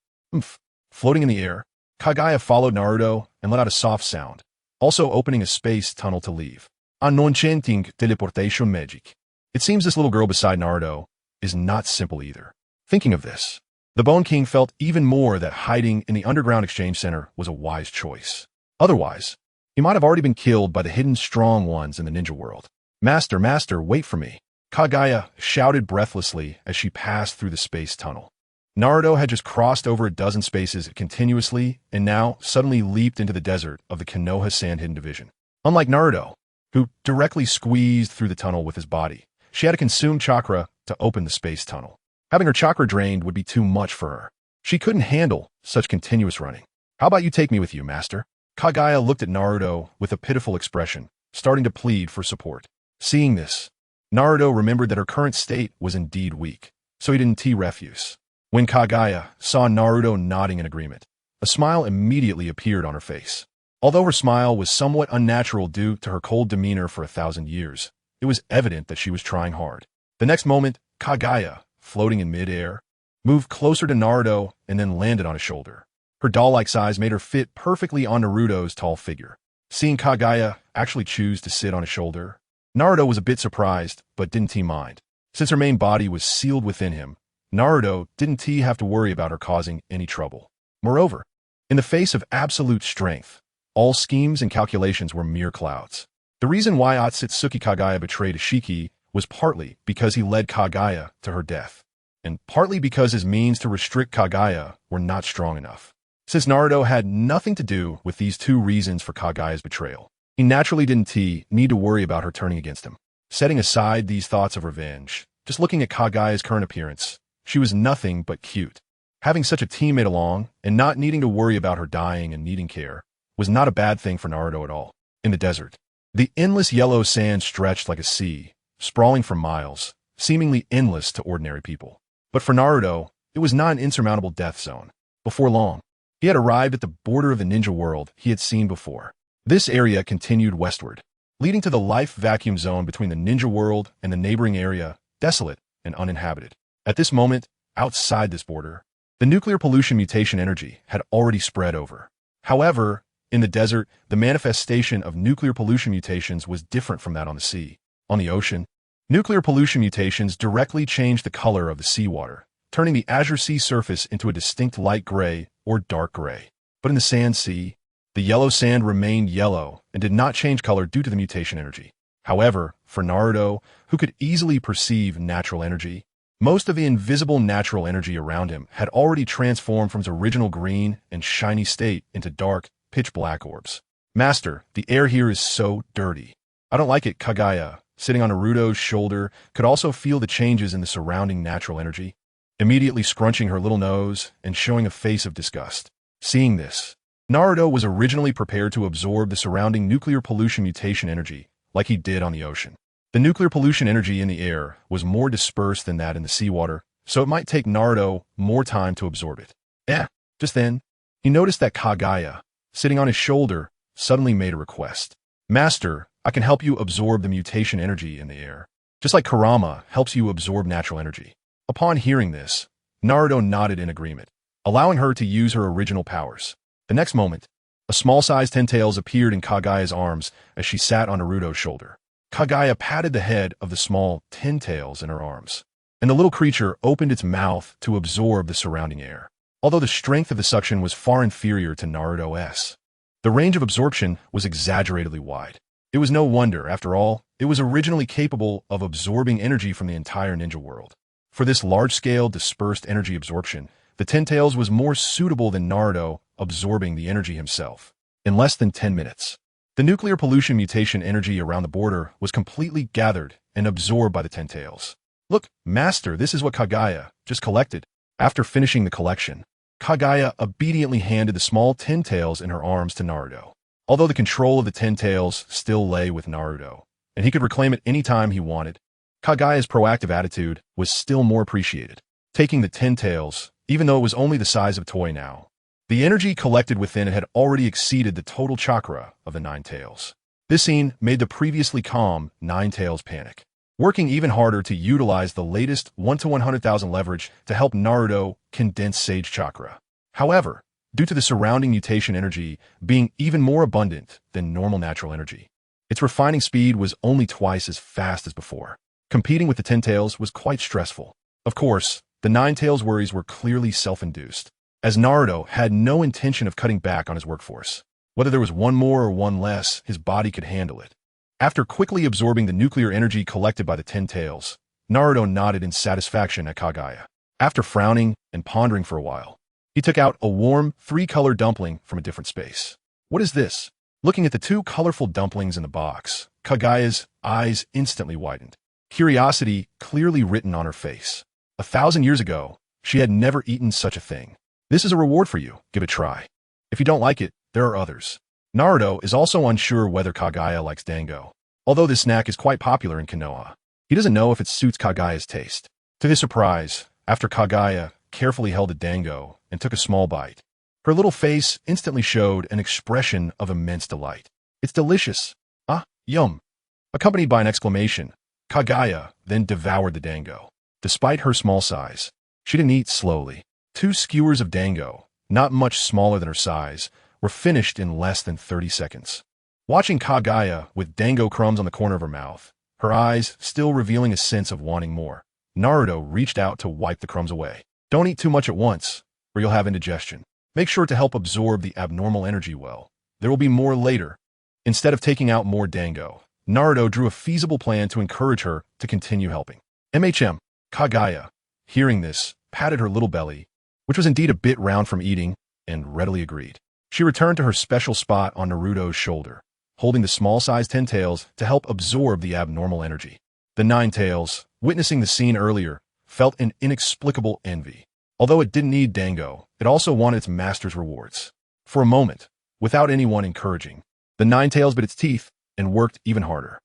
Floating in the air, Kaguya followed Naruto and let out a soft sound, also opening a space tunnel to leave. Unenchanting teleportation magic. It seems this little girl beside Naruto is not simple either. Thinking of this, the Bone King felt even more that hiding in the underground exchange center was a wise choice. Otherwise, he might have already been killed by the hidden strong ones in the ninja world. Master, master, wait for me. Kaguya shouted breathlessly as she passed through the space tunnel. Naruto had just crossed over a dozen spaces continuously and now suddenly leaped into the desert of the Konoha Sand-Hidden Division. Unlike Naruto, who directly squeezed through the tunnel with his body, she had to consume chakra to open the space tunnel. Having her chakra drained would be too much for her. She couldn't handle such continuous running. How about you take me with you, master? Kaguya looked at Naruto with a pitiful expression, starting to plead for support. Seeing this, Naruto remembered that her current state was indeed weak, so he didn't refuse. When Kaguya saw Naruto nodding in agreement, a smile immediately appeared on her face. Although her smile was somewhat unnatural due to her cold demeanor for 1,000 years, it was evident that she was trying hard. The next moment, Kaguya, floating in mid-air, moved closer to Naruto and then landed on his shoulder. Her doll-like size made her fit perfectly on Naruto's tall figure. Seeing Kaguya actually choose to sit on his shoulder, Naruto was a bit surprised, but didn't mind. Since her main body was sealed within him, Naruto didn't have to worry about her causing any trouble. Moreover, in the face of absolute strength, all schemes and calculations were mere clouds. The reason why Akatsuki Kaguya betrayed Ishiki was partly because he led Kaguya to her death, and partly because his means to restrict Kaguya were not strong enough. Since Naruto had nothing to do with these two reasons for Kaguya's betrayal, he naturally didn't need to worry about her turning against him. Setting aside these thoughts of revenge, just looking at Kaguya's current appearance, she was nothing but cute. Having such a teammate along and not needing to worry about her dying and needing care was not a bad thing for Naruto at all. In the desert, the endless yellow sand stretched like a sea, sprawling for miles, seemingly endless to ordinary people. But for Naruto, it was not an insurmountable death zone. Before long, he had arrived at the border of the ninja world he had seen before. This area continued westward, leading to the life vacuum zone between the ninja world and the neighboring area, desolate and uninhabited. At this moment, outside this border, the nuclear pollution mutation energy had already spread over. However, in the desert, the manifestation of nuclear pollution mutations was different from that on the sea. On the ocean, nuclear pollution mutations directly changed the color of the seawater, turning the azure sea surface into a distinct light gray or dark gray. But in the sand sea, the yellow sand remained yellow and did not change color due to the mutation energy. However, for Naruto, who could easily perceive natural energy, most of the invisible natural energy around him had already transformed from its original green and shiny state into dark, pitch-black orbs. Master, the air here is so dirty. I don't like it. Kaguya, sitting on Naruto's shoulder, could also feel the changes in the surrounding natural energy, immediately scrunching her little nose and showing a face of disgust. Seeing this, Naruto was originally prepared to absorb the surrounding nuclear pollution mutation energy like he did on the ocean. The nuclear pollution energy in the air was more dispersed than that in the seawater, so it might take Naruto more time to absorb it. Just then, he noticed that Kaguya, sitting on his shoulder, suddenly made a request. Master, I can help you absorb the mutation energy in the air, just like Kurama helps you absorb natural energy. Upon hearing this, Naruto nodded in agreement, allowing her to use her original powers. The next moment, a small-sized Ten-Tails appeared in Kaguya's arms as she sat on Naruto's shoulder. Kaguya patted the head of the small Ten-Tails in her arms, and the little creature opened its mouth to absorb the surrounding air. Although the strength of the suction was far inferior to Naruto's, the range of absorption was exaggeratedly wide. It was no wonder, after all, it was originally capable of absorbing energy from the entire ninja world. For this large-scale dispersed energy absorption, the Ten Tails was more suitable than Naruto absorbing the energy himself. In less than 10 minutes, the nuclear pollution mutation energy around the border was completely gathered and absorbed by the Ten Tails. Look, Master, this is what Kaguya just collected. After finishing the collection, Kaguya obediently handed the small Ten Tails in her arms to Naruto. Although the control of the Ten Tails still lay with Naruto, and he could reclaim it any time he wanted, Kaguya's proactive attitude was still more appreciated. Taking the Ten Tails, even though it was only the size of a toy now, the energy collected within it had already exceeded the total chakra of the Nine Tails. This scene made the previously calm Nine Tails panic, working even harder to utilize the latest 1 to 100,000 leverage to help Naruto condense Sage Chakra. However, due to the surrounding mutation energy being even more abundant than normal natural energy, its refining speed was only twice as fast as before. Competing with the Ten Tails was quite stressful. Of course, the Nine Tails' worries were clearly self-induced, as Naruto had no intention of cutting back on his workforce. Whether there was one more or one less, his body could handle it. After quickly absorbing the nuclear energy collected by the Ten Tails, Naruto nodded in satisfaction at Kaguya. After frowning and pondering for a while, he took out a warm, three-color dumpling from a different space. What is this? Looking at the two colorful dumplings in the box, Kaguya's eyes instantly widened, curiosity clearly written on her face. 1,000 years ago, she had never eaten such a thing. This is a reward for you. Give it a try. If you don't like it, there are others. Naruto is also unsure whether Kaguya likes dango, although this snack is quite popular in Konoha. He doesn't know if it suits Kaguya's taste. To his surprise, after Kaguya carefully held a dango and took a small bite, her little face instantly showed an expression of immense delight. It's delicious. Ah, yum. Accompanied by an exclamation, Kaguya then devoured the dango. Despite her small size, she didn't eat slowly. 2 skewers of dango, not much smaller than her size, were finished in less than 30 seconds. Watching Kaguya with dango crumbs on the corner of her mouth, her eyes still revealing a sense of wanting more, Naruto reached out to wipe the crumbs away. Don't eat too much at once, or you'll have indigestion. Make sure to help absorb the abnormal energy well. There will be more later. Instead of taking out more dango, Naruto drew a feasible plan to encourage her to continue helping. Kaguya, hearing this, patted her little belly, which was indeed a bit round from eating, and readily agreed. She returned to her special spot on Naruto's shoulder, holding the small-sized Ten Tails to help absorb the abnormal energy. The Nine Tails, witnessing the scene earlier, felt an inexplicable envy. Although it didn't need dango, it also wanted its master's rewards. For a moment, without anyone encouraging, the Nine Tails bit its teeth and worked even harder.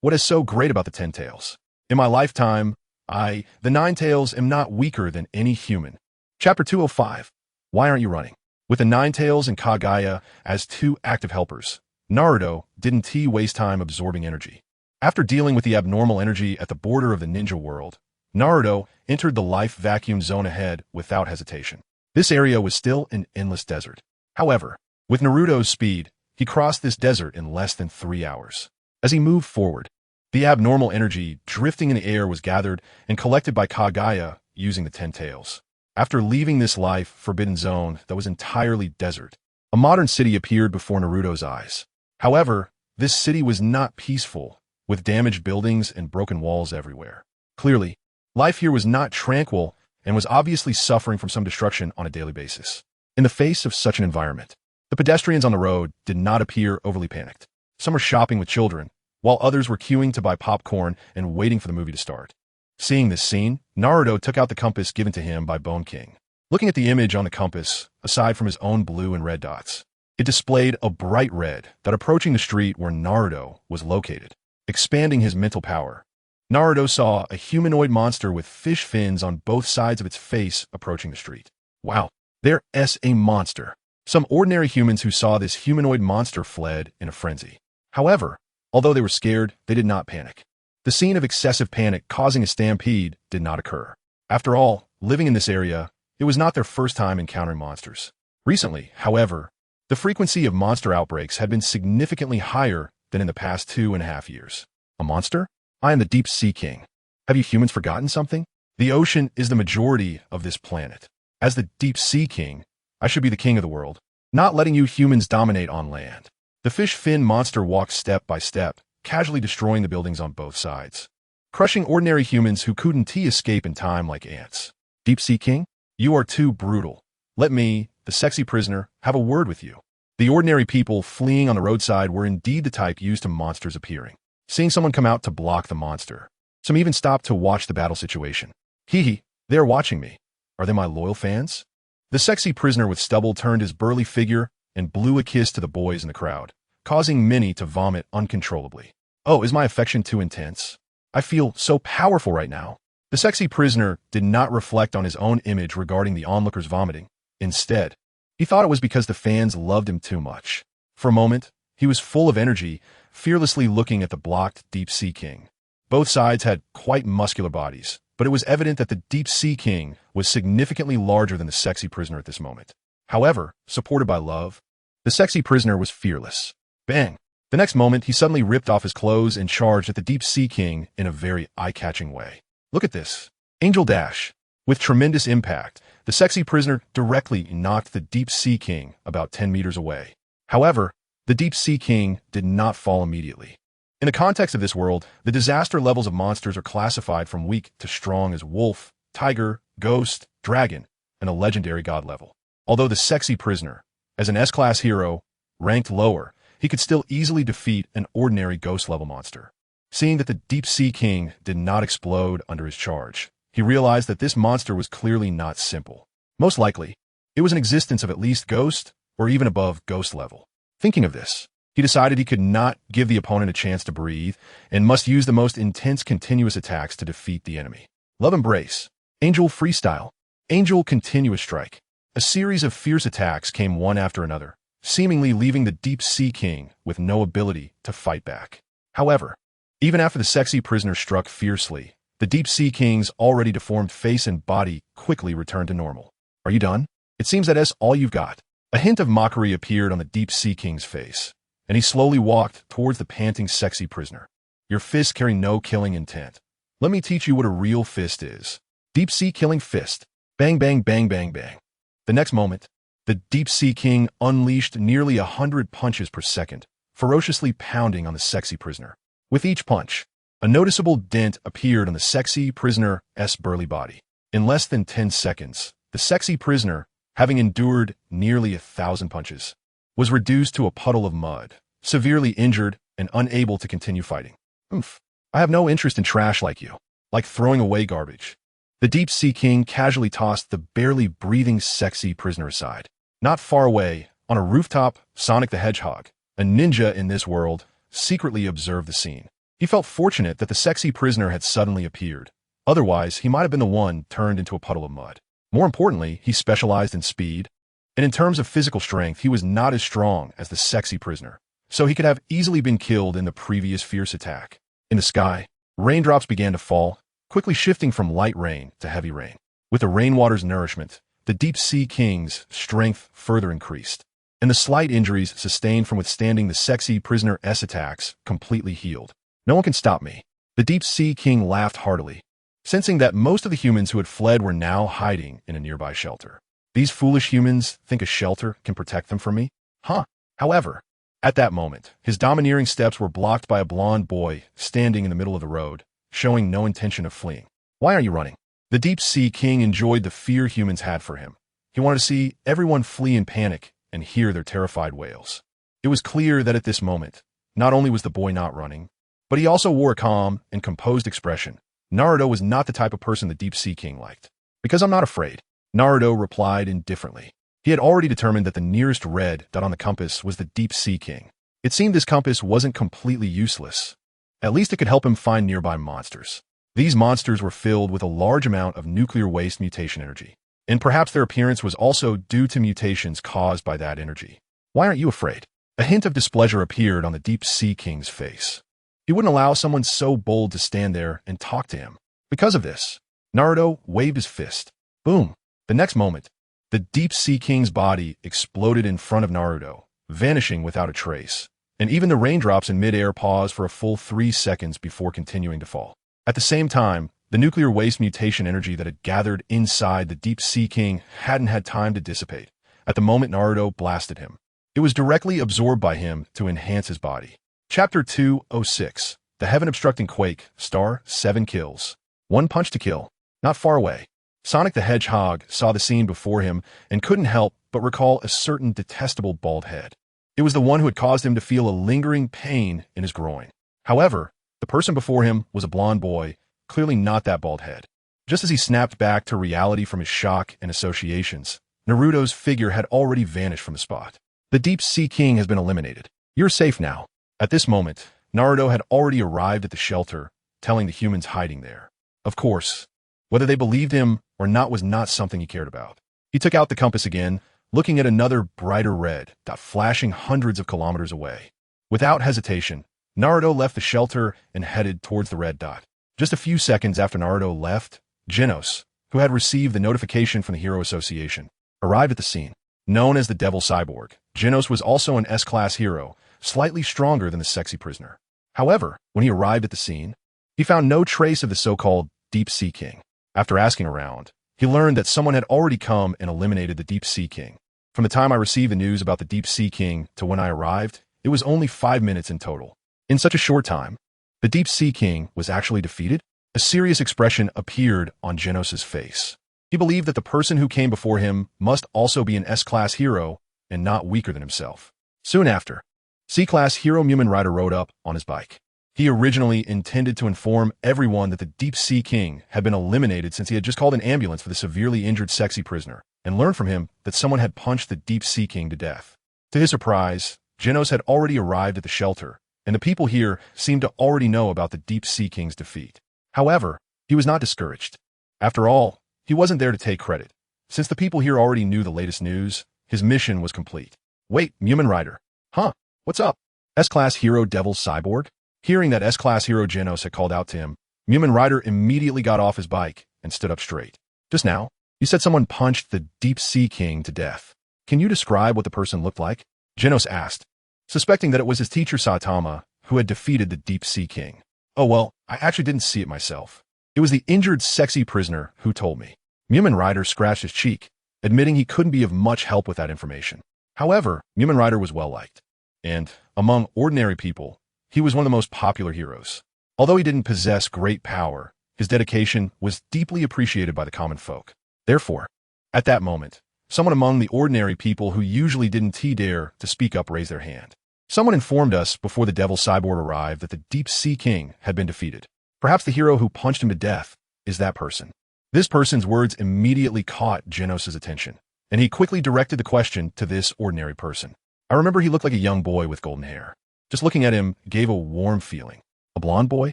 What is so great about the Ten Tails? In my lifetime, the Nine Tails, am not weaker than any human. Chapter 205. Why aren't you running? With the Nine Tails and Kaguya as 2 active helpers, Naruto didn't waste time absorbing energy. After dealing with the abnormal energy at the border of the ninja world, Naruto entered the life vacuum zone ahead without hesitation. This area was still an endless desert. However, with Naruto's speed, he crossed this desert in less than 3 hours. As he moved forward, the abnormal energy drifting in the air was gathered and collected by Kaguya using the Ten Tails. After leaving this life-forbidden zone that was entirely desert, a modern city appeared before Naruto's eyes. However, this city was not peaceful, with damaged buildings and broken walls everywhere. Clearly, life here was not tranquil and was obviously suffering from some destruction on a daily basis. In the face of such an environment, the pedestrians on the road did not appear overly panicked. Some were shopping with children, while others were queuing to buy popcorn and waiting for the movie to start. Seeing this scene, Naruto took out the compass given to him by Bone King. Looking at the image on the compass, aside from his own blue and red dots, it displayed a bright red that approaching the street where Naruto was located. Expanding his mental power, Naruto saw a humanoid monster with fish fins on both sides of its face approaching the street. Wow, there's a monster. Some ordinary humans who saw this humanoid monster fled in a frenzy. However, although they were scared, they did not panic. The scene of excessive panic causing a stampede did not occur. After all, living in this area, it was not their first time encountering monsters. Recently, however, the frequency of monster outbreaks had been significantly higher than in the past 2.5 years. A monster? I am the Deep Sea King. Have you humans forgotten something? The ocean is the majority of this planet. As the Deep Sea King, I should be the king of the world, not letting you humans dominate on land. The fish fin monster walked step by step, casually destroying the buildings on both sides. crushing ordinary humans who couldn't escape in time like ants. Deep Sea King, you are too brutal. Let me, the sexy prisoner, have a word with you. The ordinary people fleeing on the roadside were indeed the type used to monsters appearing. Seeing someone come out to block the monster. Some even stopped to watch the battle situation. Hehe, they are watching me. Are they my loyal fans? The sexy prisoner with stubble turned his burly figure and blew a kiss to the boys in the crowd, causing many to vomit uncontrollably. Oh, is my affection too intense? I feel so powerful right now. The sexy prisoner did not reflect on his own image regarding the onlookers vomiting. Instead, he thought it was because the fans loved him too much. For a moment, he was full of energy, fearlessly looking at the blocked Deep Sea King. Both sides had quite muscular bodies, but it was evident that the Deep Sea King was significantly larger than the sexy prisoner at this moment. However, supported by love, the sexy prisoner was fearless. Bang! The next moment, he suddenly ripped off his clothes and charged at the Deep Sea King in a very eye-catching way. Look at this. Angel Dash. With tremendous impact, the sexy prisoner directly knocked the Deep Sea King about 10 meters away. However, the Deep Sea King did not fall immediately. In the context of this world, the disaster levels of monsters are classified from weak to strong as wolf, tiger, ghost, dragon, and a legendary god level. Although the sexy prisoner, as an S-class hero, ranked lower, he could still easily defeat an ordinary ghost-level monster. Seeing that the Deep Sea King did not explode under his charge, he realized that this monster was clearly not simple. Most likely, it was an existence of at least ghost or even above ghost level. Thinking of this, he decided he could not give the opponent a chance to breathe and must use the most intense continuous attacks to defeat the enemy. Love Embrace, Angel Freestyle, Angel Continuous Strike. A series of fierce attacks came one after another, seemingly leaving the Deep Sea King with no ability to fight back. However, even after the sexy prisoner struck fiercely, the Deep Sea King's already deformed face and body quickly returned to normal. Are you done? It seems that's all you've got. A hint of mockery appeared on the Deep Sea King's face, and he slowly walked towards the panting sexy prisoner. Your fists carry no killing intent. Let me teach you what a real fist is. Deep Sea Killing Fist. Bang, bang, bang, bang, bang. The next moment, the Deep Sea King unleashed nearly 100 punches per second, ferociously pounding on the sexy prisoner. With each punch, a noticeable dent appeared on the sexy prisoner's burly body. In less than 10 seconds, the sexy prisoner, having endured nearly 1,000 punches, was reduced to a puddle of mud, severely injured and unable to continue fighting. Oomph. I have no interest in trash like you. Like throwing away garbage. The Deep Sea King casually tossed the barely breathing sexy prisoner aside. Not far away, on a rooftop, Sonic the Hedgehog, a ninja in this world, secretly observed the scene. He felt fortunate that the sexy prisoner had suddenly appeared. Otherwise, he might have been the one turned into a puddle of mud. More importantly, he specialized in speed, and in terms of physical strength, he was not as strong as the sexy prisoner, so he could have easily been killed in the previous fierce attack. In the sky, raindrops began to fall, quickly shifting from light rain to heavy rain. With the rainwater's nourishment, the Deep Sea King's strength further increased, and the slight injuries sustained from withstanding the sexy prisoner's attacks completely healed. No one can stop me. The Deep Sea King laughed heartily, sensing that most of the humans who had fled were now hiding in a nearby shelter. These foolish humans think a shelter can protect them from me? Huh. However, at that moment, his domineering steps were blocked by a blond boy standing in the middle of the road, showing no intention of fleeing. Why are you running? The Deep Sea King enjoyed the fear humans had for him. He wanted to see everyone flee in panic and hear their terrified wails. It was clear that at this moment, not only was the boy not running, but he also wore a calm and composed expression. Naruto was not the type of person the Deep Sea King liked. Because I'm not afraid, Naruto replied indifferently. He had already determined that the nearest red dot on the compass was the Deep Sea King. It seemed this compass wasn't completely useless. At least it could help him find nearby monsters. These monsters were filled with a large amount of nuclear waste mutation energy, and perhaps their appearance was also due to mutations caused by that energy. Why aren't you afraid? A hint of displeasure appeared on the Deep Sea King's face. He wouldn't allow someone so bold to stand there and talk to him. Because of this, Naruto waved his fist. Boom! The next moment, the Deep Sea King's body exploded in front of Naruto, vanishing without a trace, and even the raindrops in midair paused for a full 3 seconds before continuing to fall. At the same time, the nuclear waste mutation energy that had gathered inside the Deep Sea King hadn't had time to dissipate. At the moment Naruto blasted him, it was directly absorbed by him to enhance his body. Chapter 206, The heaven-obstructing quake, star, 7 kills. One punch to kill. Not far away. Sonic the Hedgehog saw the scene before him and couldn't help but recall a certain detestable bald head. It was the one who had caused him to feel a lingering pain in his groin. However, the person before him was a blonde boy, clearly not that bald head. Just as he snapped back to reality from his shock and associations, Naruto's figure had already vanished from the spot. The Deep Sea King has been eliminated. You're safe now. At this moment, Naruto had already arrived at the shelter, telling the humans hiding there. Of course, whether they believed him or not was not something he cared about. He took out the compass again, looking at another brighter red dot flashing hundreds of kilometers away. Without hesitation, Naruto left the shelter and headed towards the red dot. Just a few seconds after Naruto left, Genos, who had received the notification from the Hero Association, arrived at the scene. Known as the Devil Cyborg, Genos was also an S-class hero, slightly stronger than the sexy prisoner. However, when he arrived at the scene, he found no trace of the so-called Deep Sea King. After asking around, he learned that someone had already come and eliminated the Deep Sea King. From the time I received the news about the Deep Sea King to when I arrived, it was only 5 minutes in total. In such a short time, the Deep Sea King was actually defeated? A serious expression appeared on Genos' face. He believed that the person who came before him must also be an S-class hero and not weaker than himself. Soon after, C-class hero Mumen Rider rode up on his bike. He originally intended to inform everyone that the Deep Sea King had been eliminated since he had just called an ambulance for the severely injured sexy prisoner, and learned from him that someone had punched the Deep Sea King to death. To his surprise, Genos had already arrived at the shelter, and the people here seemed to already know about the Deep Sea King's defeat. However, he was not discouraged. After all, he wasn't there to take credit. Since the people here already knew the latest news, his mission was complete. Wait, Mumen Rider. Huh? What's up? S-class hero Devil Cyborg? Hearing that S-class hero Genos had called out to him, Mumen Rider immediately got off his bike and stood up straight. Just now, you said someone punched the Deep Sea King to death. Can you describe what the person looked like? Genos asked, suspecting that it was his teacher Saitama who had defeated the Deep Sea King. Oh well, I actually didn't see it myself. It was the injured sexy prisoner who told me. Mumen Rider scratched his cheek, admitting he couldn't be of much help with that information. However, Mumen Rider was well-liked. And, among ordinary people, he was one of the most popular heroes. Although he didn't possess great power, his dedication was deeply appreciated by the common folk. Therefore, at that moment, someone among the ordinary people who usually didn't dare to speak up raised their hand. Someone informed us before the Devil Cyborg arrived that the Deep Sea King had been defeated. Perhaps the hero who punched him to death is that person. This person's words immediately caught Genos' attention, and he quickly directed the question to this ordinary person. I remember he looked like a young boy with golden hair. Just looking at him gave a warm feeling. A blonde boy?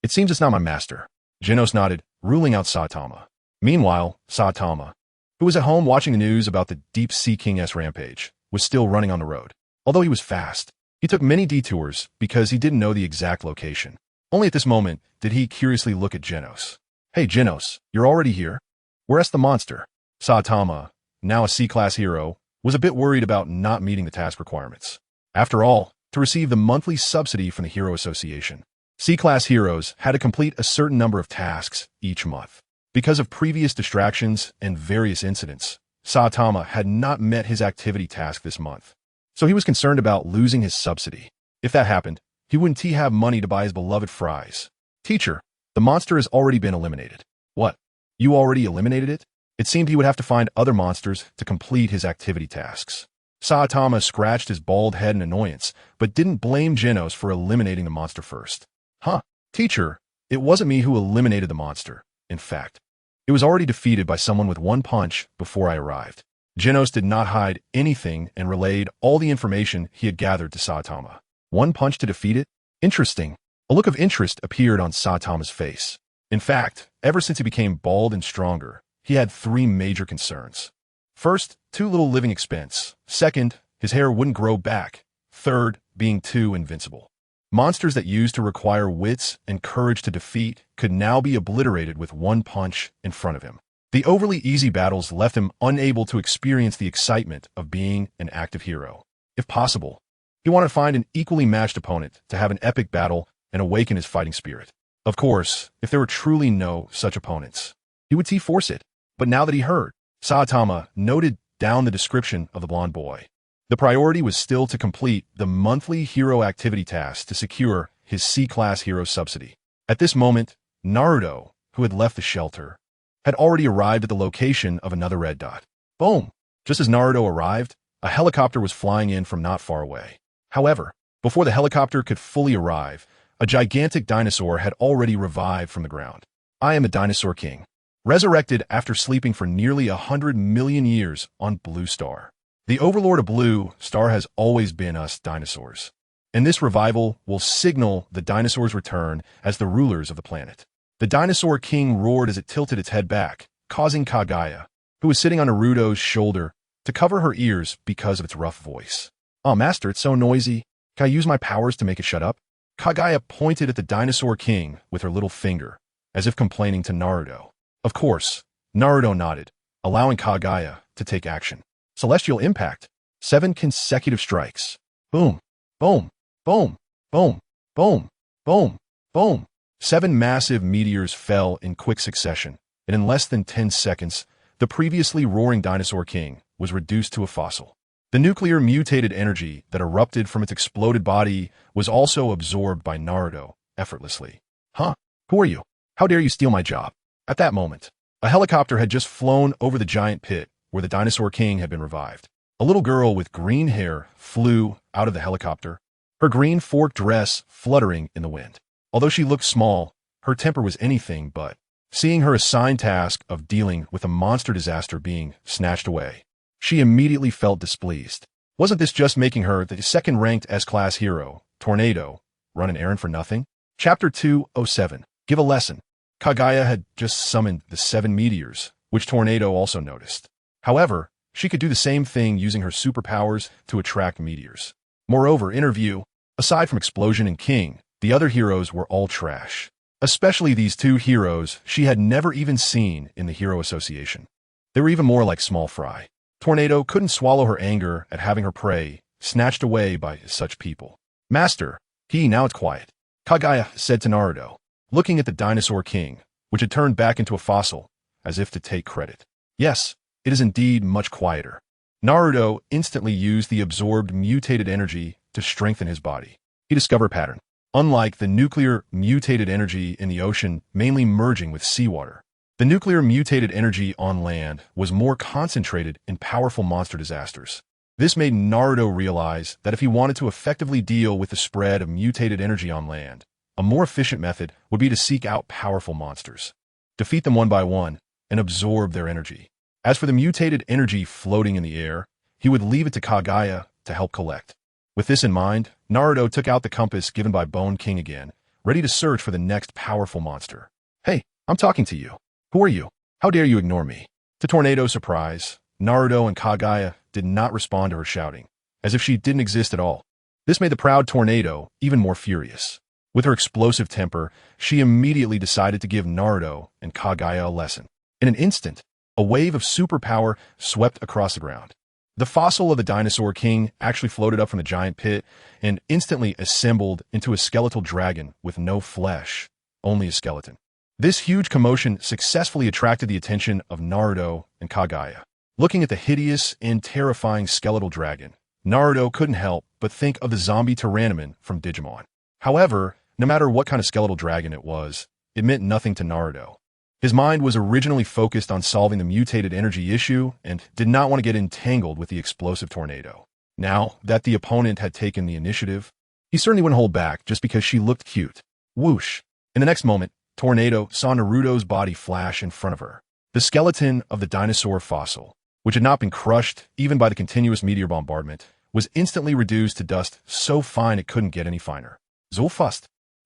It seems it's not my master. Genos nodded, ruling out Saitama. Meanwhile, Saitama, who was at home watching the news about the Deep Sea King's rampage, was still running on the road. Although he was fast, he took many detours because he didn't know the exact location. Only at this moment did he curiously look at Genos. Hey Genos, you're already here? Where's the monster? Saitama, now a C-class hero, was a bit worried about not meeting the task requirements. After all, to receive the monthly subsidy from the Hero Association, C-class heroes had to complete a certain number of tasks each month. Because of previous distractions and various incidents, Saitama had not met his activity task this month. So he was concerned about losing his subsidy. If that happened, he wouldn't have money to buy his beloved fries. Teacher, the monster has already been eliminated. What? You already eliminated it? It seemed he would have to find other monsters to complete his activity tasks. Saitama scratched his bald head in annoyance, but didn't blame Genos for eliminating the monster first. Huh? Teacher, it wasn't me who eliminated the monster. In fact, it was already defeated by someone with one punch before I arrived. Genos did not hide anything and relayed all the information he had gathered to Saitama. One punch to defeat it? Interesting. A look of interest appeared on Saitama's face. In fact, ever since he became bald and stronger, he had 3 major concerns. First, too little living expense. Second, his hair wouldn't grow back. Third, being too invincible. Monsters that used to require wits and courage to defeat could now be obliterated with one punch in front of him. The overly easy battles left him unable to experience the excitement of being an active hero. If possible, he wanted to find an equally matched opponent to have an epic battle and awaken his fighting spirit. Of course, if there were truly no such opponents, he would force it. But now that he heard, Saitama noted down the description of the blonde boy. The priority was still to complete the monthly hero activity task to secure his C-class hero subsidy. At this moment, Naruto, who had left the shelter, had already arrived at the location of another red dot. Boom! Just as Naruto arrived, a helicopter was flying in from not far away. However, before the helicopter could fully arrive, a gigantic dinosaur had already revived from the ground. I am a dinosaur king, resurrected after sleeping for nearly 100 million years on Blue Star. The overlord of Blue Star has always been us dinosaurs, and this revival will signal the dinosaurs' return as the rulers of the planet. The dinosaur king roared as it tilted its head back, causing Kaguya, who was sitting on Naruto's shoulder, to cover her ears because of its rough voice. "Oh, master, it's so noisy. Can I use my powers to make it shut up?" Kaguya pointed at the dinosaur king with her little finger, as if complaining to Naruto. Of course, Naruto nodded, allowing Kaguya to take action. Celestial impact. 7 consecutive strikes. Boom, boom, boom, boom, boom, boom, boom. 7 massive meteors fell in quick succession, and in less than 10 seconds, the previously roaring dinosaur king was reduced to a fossil. The nuclear mutated energy that erupted from its exploded body was also absorbed by Naruto effortlessly. "Huh? Who are you? How dare you steal my job?" At that moment, a helicopter had just flown over the giant pit where the dinosaur king had been revived. A little girl with green hair flew out of the helicopter, her green forked dress fluttering in the wind. Although she looked small, her temper was anything but. Seeing her assigned task of dealing with a monster disaster being snatched away, she immediately felt displeased. Wasn't this just making her the second-ranked S-class hero, Tornado, run an errand for nothing? Chapter 207. Give a lesson. Kaguya had just summoned the 7 meteors, which Tornado also noticed. However, she could do the same thing using her superpowers to attract meteors. Moreover, in her view, aside from Explosion and King, the other heroes were all trash. Especially these 2 heroes she had never even seen in the Hero Association. They were even more like small fry. Tornado couldn't swallow her anger at having her prey snatched away by such people. "Master, now it's quiet," Kaguya said to Naruto, looking at the dinosaur king, which had turned back into a fossil, as if to take credit. "Yes, it is indeed much quieter." Naruto instantly used the absorbed mutated energy to strengthen his body. He discovered a pattern. Unlike the nuclear mutated energy in the ocean mainly merging with seawater, the nuclear mutated energy on land was more concentrated in powerful monster disasters. This made Naruto realize that if he wanted to effectively deal with the spread of mutated energy on land, a more efficient method would be to seek out powerful monsters, defeat them one by one, and absorb their energy. As for the mutated energy floating in the air, he would leave it to Kaguya to help collect. With this in mind, Naruto took out the compass given by Bone King again, ready to search for the next powerful monster. "Hey, I'm talking to you. Who are you? How dare you ignore me?" To Tornado's surprise, Naruto and Kaguya did not respond to her shouting, as if she didn't exist at all. This made the proud Tornado even more furious. With her explosive temper, she immediately decided to give Naruto and Kaguya a lesson. In an instant, a wave of superpower swept across the ground. The fossil of the dinosaur king actually floated up from the giant pit and instantly assembled into a skeletal dragon with no flesh, only a skeleton. This huge commotion successfully attracted the attention of Naruto and Kaguya. Looking at the hideous and terrifying skeletal dragon, Naruto couldn't help but think of the zombie Tyrannoman from Digimon. However, no matter what kind of skeletal dragon it was, it meant nothing to Naruto. His mind was originally focused on solving the mutated energy issue and did not want to get entangled with the explosive tornado. Now that the opponent had taken the initiative, he certainly wouldn't hold back just because she looked cute. Whoosh! In the next moment, Tornado saw Naruto's body flash in front of her. The skeleton of the dinosaur fossil, which had not been crushed even by the continuous meteor bombardment, was instantly reduced to dust so fine it couldn't get any finer. Zulfust!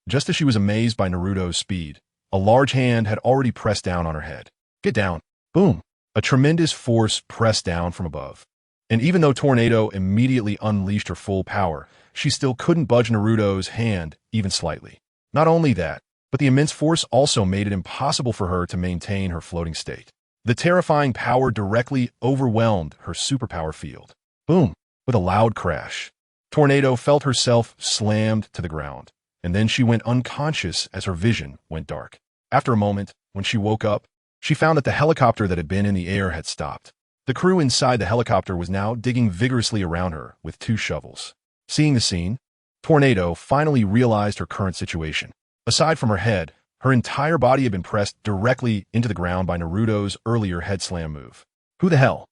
Just as she was amazed by Naruto's speed, a large hand had already pressed down on her head. "Get down!" Boom! A tremendous force pressed down from above. And even though Tornado immediately unleashed her full power, she still couldn't budge Naruto's hand even slightly. Not only that, but the immense force also made it impossible for her to maintain her floating state. The terrifying power directly overwhelmed her superpower field. Boom! With a loud crash, Tornado felt herself slammed to the ground, and then she went unconscious as her vision went dark. After a moment, when she woke up, she found that the helicopter that had been in the air had stopped. The crew inside the helicopter was now digging vigorously around her with 2 shovels. Seeing the scene, Tornado finally realized her current situation. Aside from her head, her entire body had been pressed directly into the ground by Naruto's earlier head slam move. Who the hell?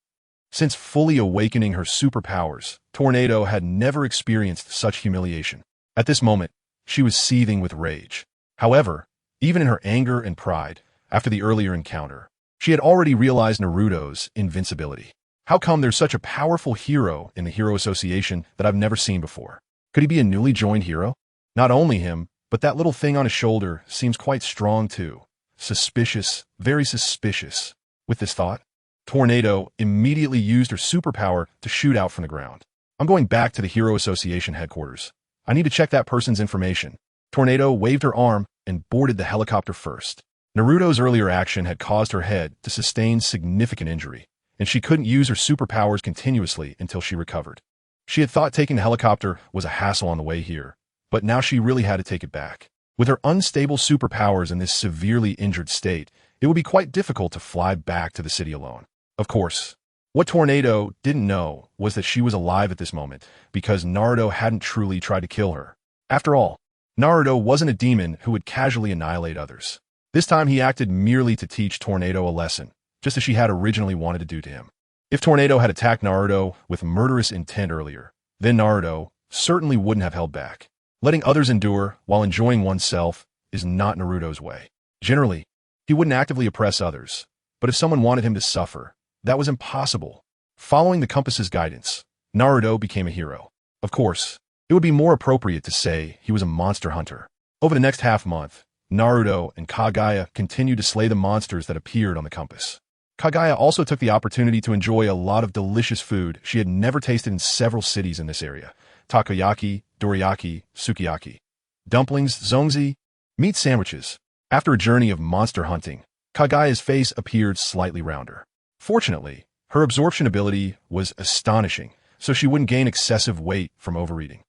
Since fully awakening her superpowers, Tornado had never experienced such humiliation. At this moment, she was seething with rage. However, even in her anger and pride, after the earlier encounter, she had already realized Naruto's invincibility. How come there's such a powerful hero in the Hero Association that I've never seen before? Could he be a newly joined hero? Not only him, but that little thing on his shoulder seems quite strong too. Suspicious, very suspicious. With this thought, Tornado immediately used her superpower to shoot out from the ground. I'm going back to the Hero Association headquarters. I need to check that person's information. Tornado waved her arm and boarded the helicopter first. Naruto's earlier action had caused her head to sustain significant injury, and she couldn't use her superpowers continuously until she recovered. She had thought taking the helicopter was a hassle on the way here, but now she really had to take it back. With her unstable superpowers in this severely injured state, it would be quite difficult to fly back to the city alone. Of course, what Tornado didn't know was that she was alive at this moment because Naruto hadn't truly tried to kill her. After all, Naruto wasn't a demon who would casually annihilate others. This time he acted merely to teach Tornado a lesson, just as she had originally wanted to do to him. If Tornado had attacked Naruto with murderous intent earlier, then Naruto certainly wouldn't have held back. Letting others endure while enjoying oneself is not Naruto's way. Generally, he wouldn't actively oppress others, but if someone wanted him to suffer, that was impossible. Following the compass's guidance, Naruto became a hero. Of course, it would be more appropriate to say he was a monster hunter. Over the next half-month, Naruto and Kaguya continued to slay the monsters that appeared on the compass. Kaguya also took the opportunity to enjoy a lot of delicious food she had never tasted in several cities in this area. Takoyaki, dorayaki, sukiyaki, dumplings, zongzi, meat sandwiches. After a journey of monster hunting, Kaguya's face appeared slightly rounder. Fortunately, her absorption ability was astonishing, so she wouldn't gain excessive weight from overeating.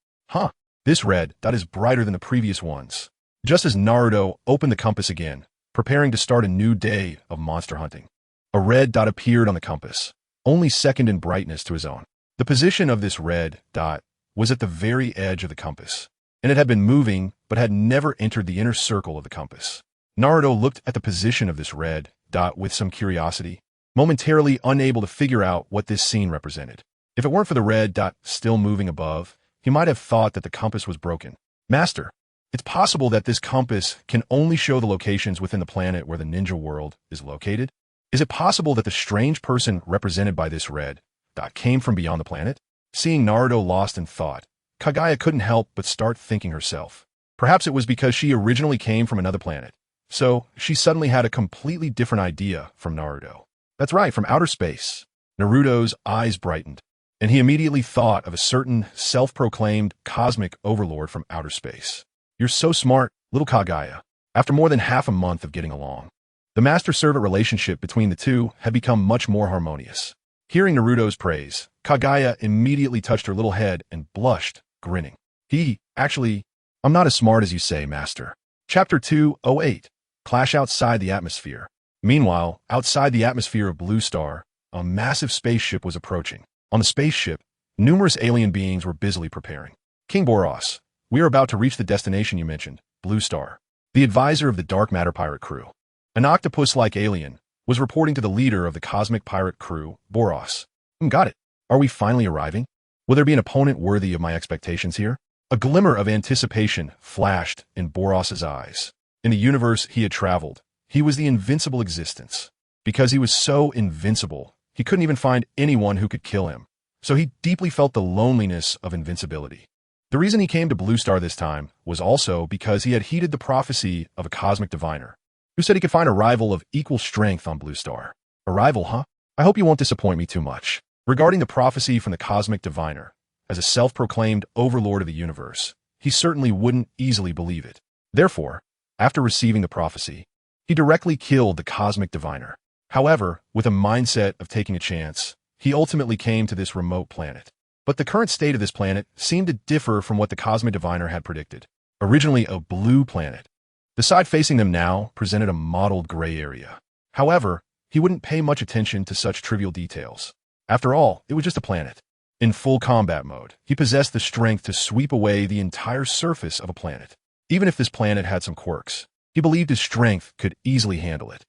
This red dot is brighter than the previous ones. Just as Naruto opened the compass again, preparing to start a new day of monster hunting, a red dot appeared on the compass, only second in brightness to his own. The position of this red dot was at the very edge of the compass, and it had been moving but had never entered the inner circle of the compass. Naruto looked at the position of this red dot with some curiosity, momentarily unable to figure out what this scene represented. If it weren't for the red dot still moving above, he might have thought that the compass was broken. Master, it's possible that this compass can only show the locations within the planet where the ninja world is located? Is it possible that the strange person represented by this red dot came from beyond the planet? Seeing Naruto lost in thought, Kaguya couldn't help but start thinking herself. Perhaps it was because she originally came from another planet, so she suddenly had a completely different idea from Naruto. That's right, from outer space. Naruto's eyes brightened, and he immediately thought of a certain self-proclaimed cosmic overlord from outer space. You're so smart, little Kaguya. After more than half a month of getting along, the master-servant relationship between the two had become much more harmonious. Hearing Naruto's praise, Kaguya immediately touched her little head and blushed, grinning. Actually, I'm not as smart as you say, Master. Chapter 208, Clash Outside the Atmosphere. Meanwhile, outside the atmosphere of Blue Star, a massive spaceship was approaching. On the spaceship, numerous alien beings were busily preparing. King Boros, we are about to reach the destination you mentioned, Blue Star. The advisor of the Dark Matter pirate crew, an octopus-like alien, was reporting to the leader of the cosmic pirate crew, Boros. Got it. Are we finally arriving? Will there be an opponent worthy of my expectations here? A glimmer of anticipation flashed in Boros's eyes. In the universe he had traveled, he was the invincible existence. Because he was so invincible, he couldn't even find anyone who could kill him. So he deeply felt the loneliness of invincibility. The reason he came to Blue Star this time was also because he had heeded the prophecy of a cosmic diviner, who said he could find a rival of equal strength on Blue Star. A rival, huh? I hope you won't disappoint me too much. Regarding the prophecy from the cosmic diviner, as a self-proclaimed overlord of the universe, he certainly wouldn't easily believe it. Therefore, after receiving the prophecy, he directly killed the cosmic diviner. However, with a mindset of taking a chance, he ultimately came to this remote planet. But the current state of this planet seemed to differ from what the cosmic diviner had predicted. Originally a blue planet, the side facing them now presented a mottled gray area. However, he wouldn't pay much attention to such trivial details. After all, it was just a planet. In full combat mode, he possessed the strength to sweep away the entire surface of a planet. Even if this planet had some quirks, he believed his strength could easily handle it.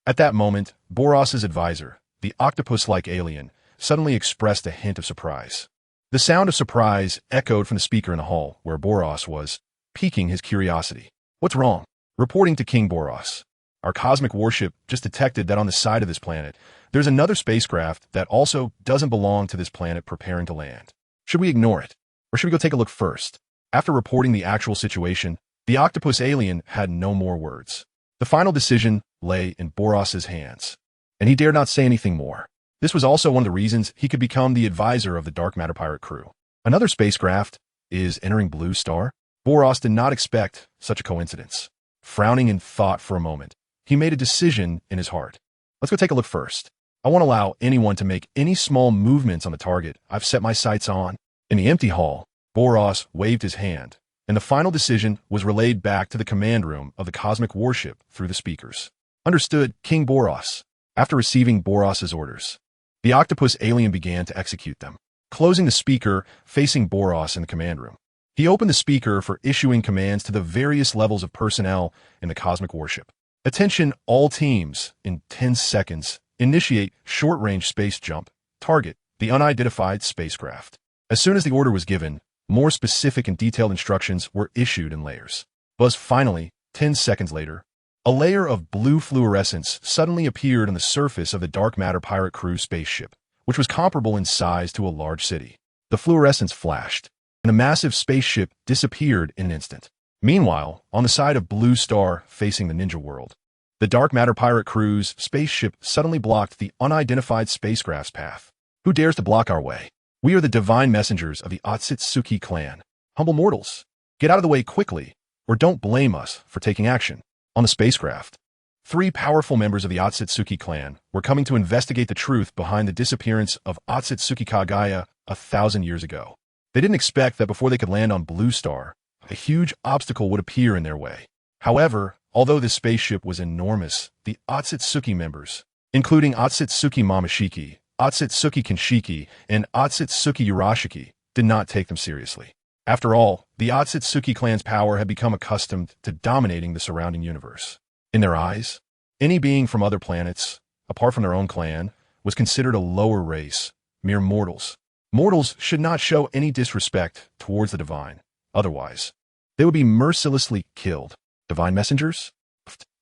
At that moment, Boros's advisor, the octopus-like alien, suddenly expressed a hint of surprise. The sound of surprise echoed from the speaker in the hall where Boros was, piquing his curiosity. "What's wrong?" Reporting to King Boros. "Our cosmic warship just detected that on the side of this planet, there's another spacecraft that also doesn't belong to this planet preparing to land. Should we ignore it? Or should we go take a look first?" After reporting the actual situation, the octopus alien had no more words. The final decision lay in Boros's hands, and he dared not say anything more. This was also one of the reasons he could become the advisor of the dark matter pirate crew. Another spacecraft is entering Blue Star? Boros did not expect such a coincidence. Frowning in thought for a moment, he made a decision in his heart. "Let's go take a look first. I won't allow anyone to make any small movements on the target I've set my sights on." In the empty hall, Boros waved his hand, and the final decision was relayed back to the command room of the cosmic warship through the speakers. "Understood, King Boros." After receiving Boros's orders, the octopus alien began to execute them, closing the speaker facing Boros in the command room. He opened the speaker for issuing commands to the various levels of personnel in the cosmic warship. "Attention all teams, in 10 seconds, initiate short-range space jump. Target, the unidentified spacecraft." As soon as the order was given, more specific and detailed instructions were issued in layers. But finally, 10 seconds later, a layer of blue fluorescence suddenly appeared on the surface of the dark matter pirate crew spaceship, which was comparable in size to a large city. The fluorescence flashed, and the massive spaceship disappeared in an instant. Meanwhile, on the side of Blue Star facing the ninja world, the dark matter pirate crew's spaceship suddenly blocked the unidentified spacecraft's path. "Who dares to block our way? We are the divine messengers of the Akatsuki clan. Humble mortals, get out of the way quickly, or don't blame us for taking action." On the spacecraft, 3 powerful members of the Akatsuki clan were coming to investigate the truth behind the disappearance of Akatsuki Kaguya 1,000 years ago. They didn't expect that before they could land on Blue Star, a huge obstacle would appear in their way. However, although this spaceship was enormous, the Akatsuki members, including Akatsuki Momoshiki, Akatsuki Kinshiki, and Akatsuki Urashiki, did not take them seriously. After all, the Akatsuki clan's power had become accustomed to dominating the surrounding universe. In their eyes, any being from other planets, apart from their own clan, was considered a lower race, mere mortals. Mortals should not show any disrespect towards the divine. Otherwise, they would be mercilessly killed. Divine messengers?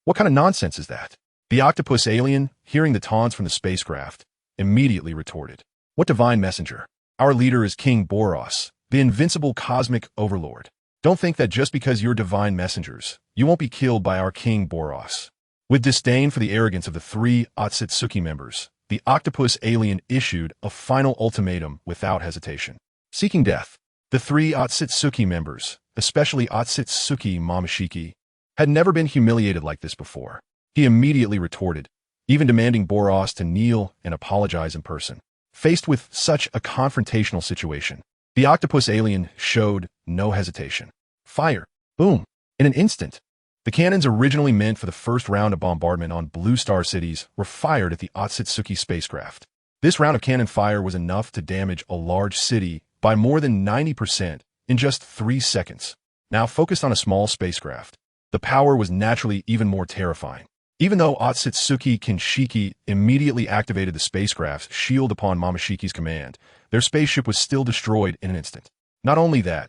What kind of nonsense is that? The octopus alien, hearing the taunts from the spacecraft, immediately retorted. "What divine messenger? Our leader is King Boros, the invincible cosmic overlord. Don't think that just because you're divine messengers, you won't be killed by our King Boros." With disdain for the arrogance of the 3 Akatsuki members, the octopus alien issued a final ultimatum without hesitation. Seeking death, the 3 Akatsuki members, especially Akatsuki Momoshiki, had never been humiliated like this before. He immediately retorted, even demanding Boros to kneel and apologize in person. Faced with such a confrontational situation, the octopus alien showed no hesitation. Fire. Boom. In an instant, the cannons originally meant for the first round of bombardment on Blue Star cities were fired at the Akatsuki spacecraft. This round of cannon fire was enough to damage a large city by more than 90% in just 3 seconds. Now focused on a small spacecraft, the power was naturally even more terrifying. Even though Akatsuki Kinshiki immediately activated the spacecraft's shield upon Momoshiki's command, their spaceship was still destroyed in an instant. Not only that,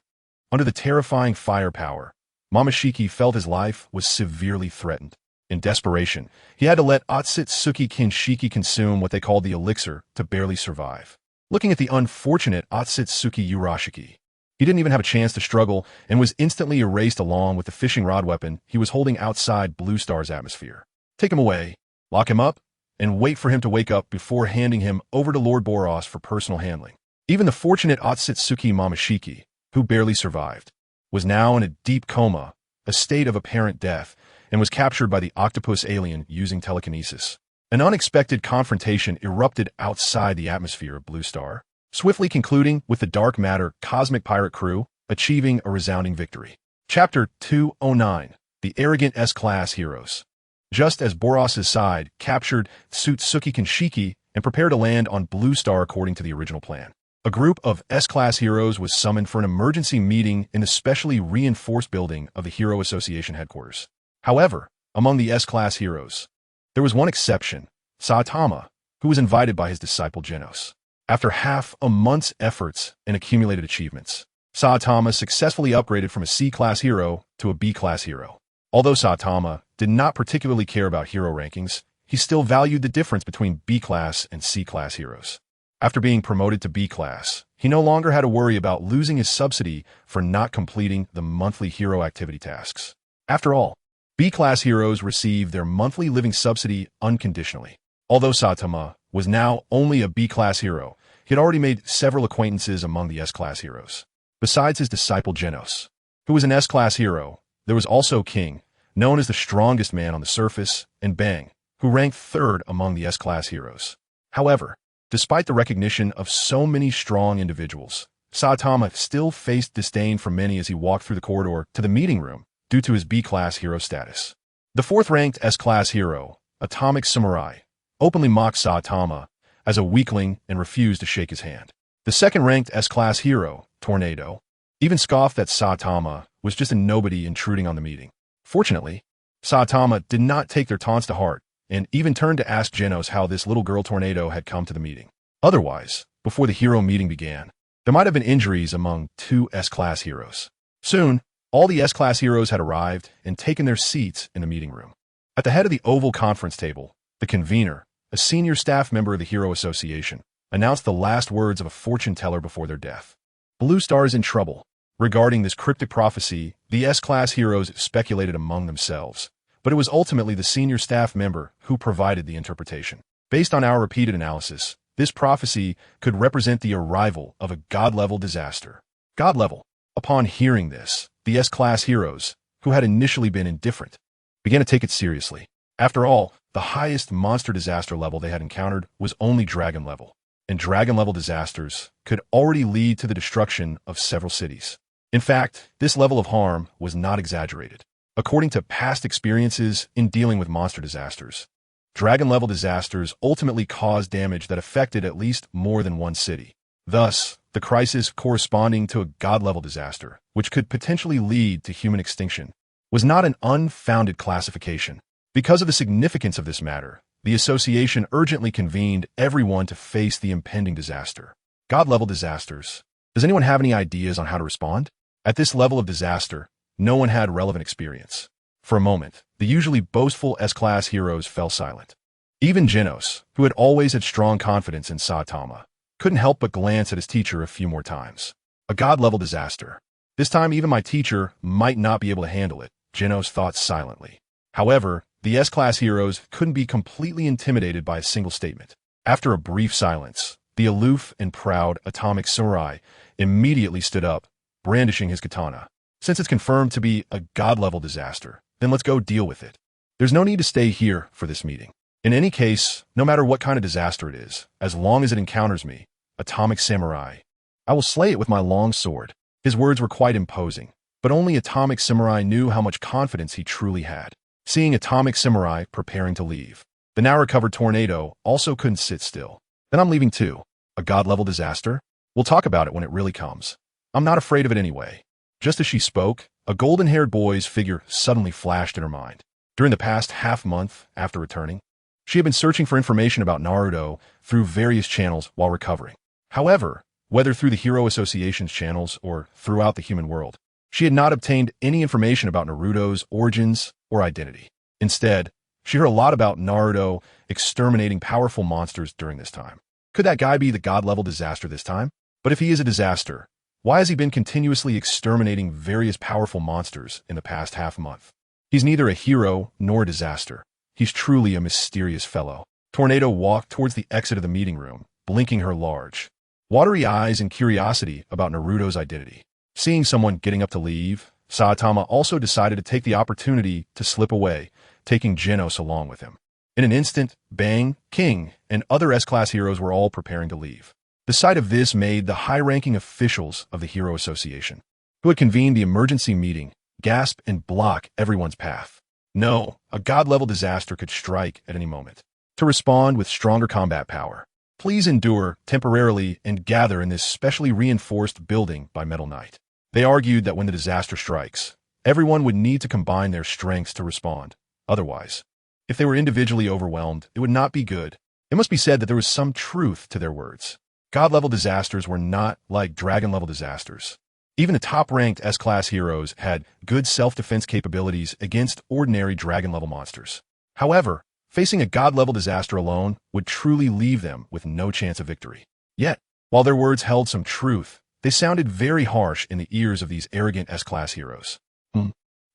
under the terrifying firepower, Momoshiki felt his life was severely threatened. In desperation, he had to let Akatsuki Kinshiki consume what they called the elixir to barely survive. Looking at the unfortunate Akatsuki Urashiki, he didn't even have a chance to struggle and was instantly erased along with the fishing rod weapon he was holding outside Blue Star's atmosphere. Take him away, lock him up, and wait for him to wake up before handing him over to Lord Boros for personal handling. Even the fortunate Akatsuki Momoshiki, who barely survived, was now in a deep coma, a state of apparent death, and was captured by the octopus alien using telekinesis. An unexpected confrontation erupted outside the atmosphere of Blue Star, swiftly concluding with the dark matter cosmic pirate crew achieving a resounding victory. Chapter 209, The Arrogant S-Class Heroes. Just as Boros's side captured Akatsuki Kinshiki and prepared to land on Blue Star according to the original plan, A group of S-Class heroes was summoned for an emergency meeting in the specially reinforced building of the Hero Association headquarters. However, among the S-Class heroes, there was one exception, Saitama, who was invited by his disciple Genos. After half a month's efforts and accumulated achievements, Saitama successfully upgraded from a C-Class hero to a B-Class hero. Although Saitama did not particularly care about hero rankings, he still valued the difference between B-Class and C-Class heroes. After being promoted to B-Class, he no longer had to worry about losing his subsidy for not completing the monthly hero activity tasks. After all, B-Class heroes receive their monthly living subsidy unconditionally. Although Saitama was now only a B-Class hero, he had already made several acquaintances among the S-Class heroes. Besides his disciple Genos, who was an S-Class hero, there was also King, known as the strongest man on the surface, and Bang, who ranked third among the S-Class heroes. However, despite the recognition of so many strong individuals, Saitama still faced disdain from many as he walked through the corridor to the meeting room due to his B-Class hero status. The fourth-ranked S-Class hero, Atomic Samurai, openly mocked Saitama as a weakling and refused to shake his hand. The second-ranked S-Class hero, Tornado, even scoffed that Saitama was just a nobody intruding on the meeting. Fortunately, Saitama did not take their taunts to heart and even turned to ask Genos how this little girl Tornado had come to the meeting. Otherwise, before the hero meeting began, there might have been injuries among two S-Class heroes. Soon, all the S-Class heroes had arrived and taken their seats in the meeting room. At the head of the oval conference table, the convener, a senior staff member of the Hero Association, announced the last words of a fortune teller before their death. Blue Star is in trouble. Regarding this cryptic prophecy, the S-Class heroes speculated among themselves, but it was ultimately the senior staff member who provided the interpretation. Based on our repeated analysis, this prophecy could represent the arrival of a god-level disaster. God level. Upon hearing this, the S-Class heroes, who had initially been indifferent, began to take it seriously. After all, the highest monster disaster level they had encountered was only dragon level, and dragon level disasters could already lead to the destruction of several cities. In fact, this level of harm was not exaggerated. According to past experiences in dealing with monster disasters, dragon-level disasters ultimately caused damage that affected at least more than one city. Thus, the crisis corresponding to a god-level disaster, which could potentially lead to human extinction, was not an unfounded classification. Because of the significance of this matter, the association urgently convened everyone to face the impending disaster. God-level disasters. Does anyone have any ideas on how to respond? At this level of disaster, no one had relevant experience. For a moment, the usually boastful S-Class heroes fell silent. Even Genos, who had always had strong confidence in Saitama, couldn't help but glance at his teacher a few more times. A god-level disaster. This time even my teacher might not be able to handle it, Genos thought silently. However, the S-Class heroes couldn't be completely intimidated by a single statement. After a brief silence, the aloof and proud Atomic Samurai immediately stood up, brandishing his katana. Since it's confirmed to be a god-level disaster, then let's go deal with it. There's no need to stay here for this meeting. In any case, no matter what kind of disaster it is, as long as it encounters me, Atomic Samurai, I will slay it with my long sword. His words were quite imposing, but only Atomic Samurai knew how much confidence he truly had. Seeing Atomic Samurai preparing to leave, the now-recovered Tornado also couldn't sit still. Then I'm leaving too. A god-level disaster? We'll talk about it when it really comes. I'm not afraid of it anyway. Just as she spoke, a golden-haired boy's figure suddenly flashed in her mind. During the past half-month after returning, she had been searching for information about Naruto through various channels while recovering. However, whether through the Hero Association's channels or throughout the human world, she had not obtained any information about Naruto's origins or identity. Instead, she heard a lot about Naruto exterminating powerful monsters during this time. Could that guy be the god-level disaster this time? But if he is a disaster, why has he been continuously exterminating various powerful monsters in the past half-month? He's neither a hero nor a disaster. He's truly a mysterious fellow. Tornado walked towards the exit of the meeting room, blinking her large, watery eyes in curiosity about Naruto's identity. Seeing someone getting up to leave, Saitama also decided to take the opportunity to slip away, taking Genos along with him. In an instant, Bang, King, and other S-Class heroes were all preparing to leave. The sight of this made the high-ranking officials of the Hero Association, who had convened the emergency meeting, gasp and block everyone's path. No, a god-level disaster could strike at any moment. To respond with stronger combat power, Please endure temporarily and gather in this specially reinforced building by Metal Knight. They argued that when the disaster strikes, everyone would need to combine their strengths to respond. Otherwise, if they were individually overwhelmed, it would not be good. It must be said that there was some truth to their words. God-level disasters were not like dragon-level disasters. Even the top-ranked S-class heroes had good self-defense capabilities against ordinary dragon-level monsters. However, facing a god-level disaster alone would truly leave them with no chance of victory. Yet, while their words held some truth, they sounded very harsh in the ears of these arrogant S-class heroes.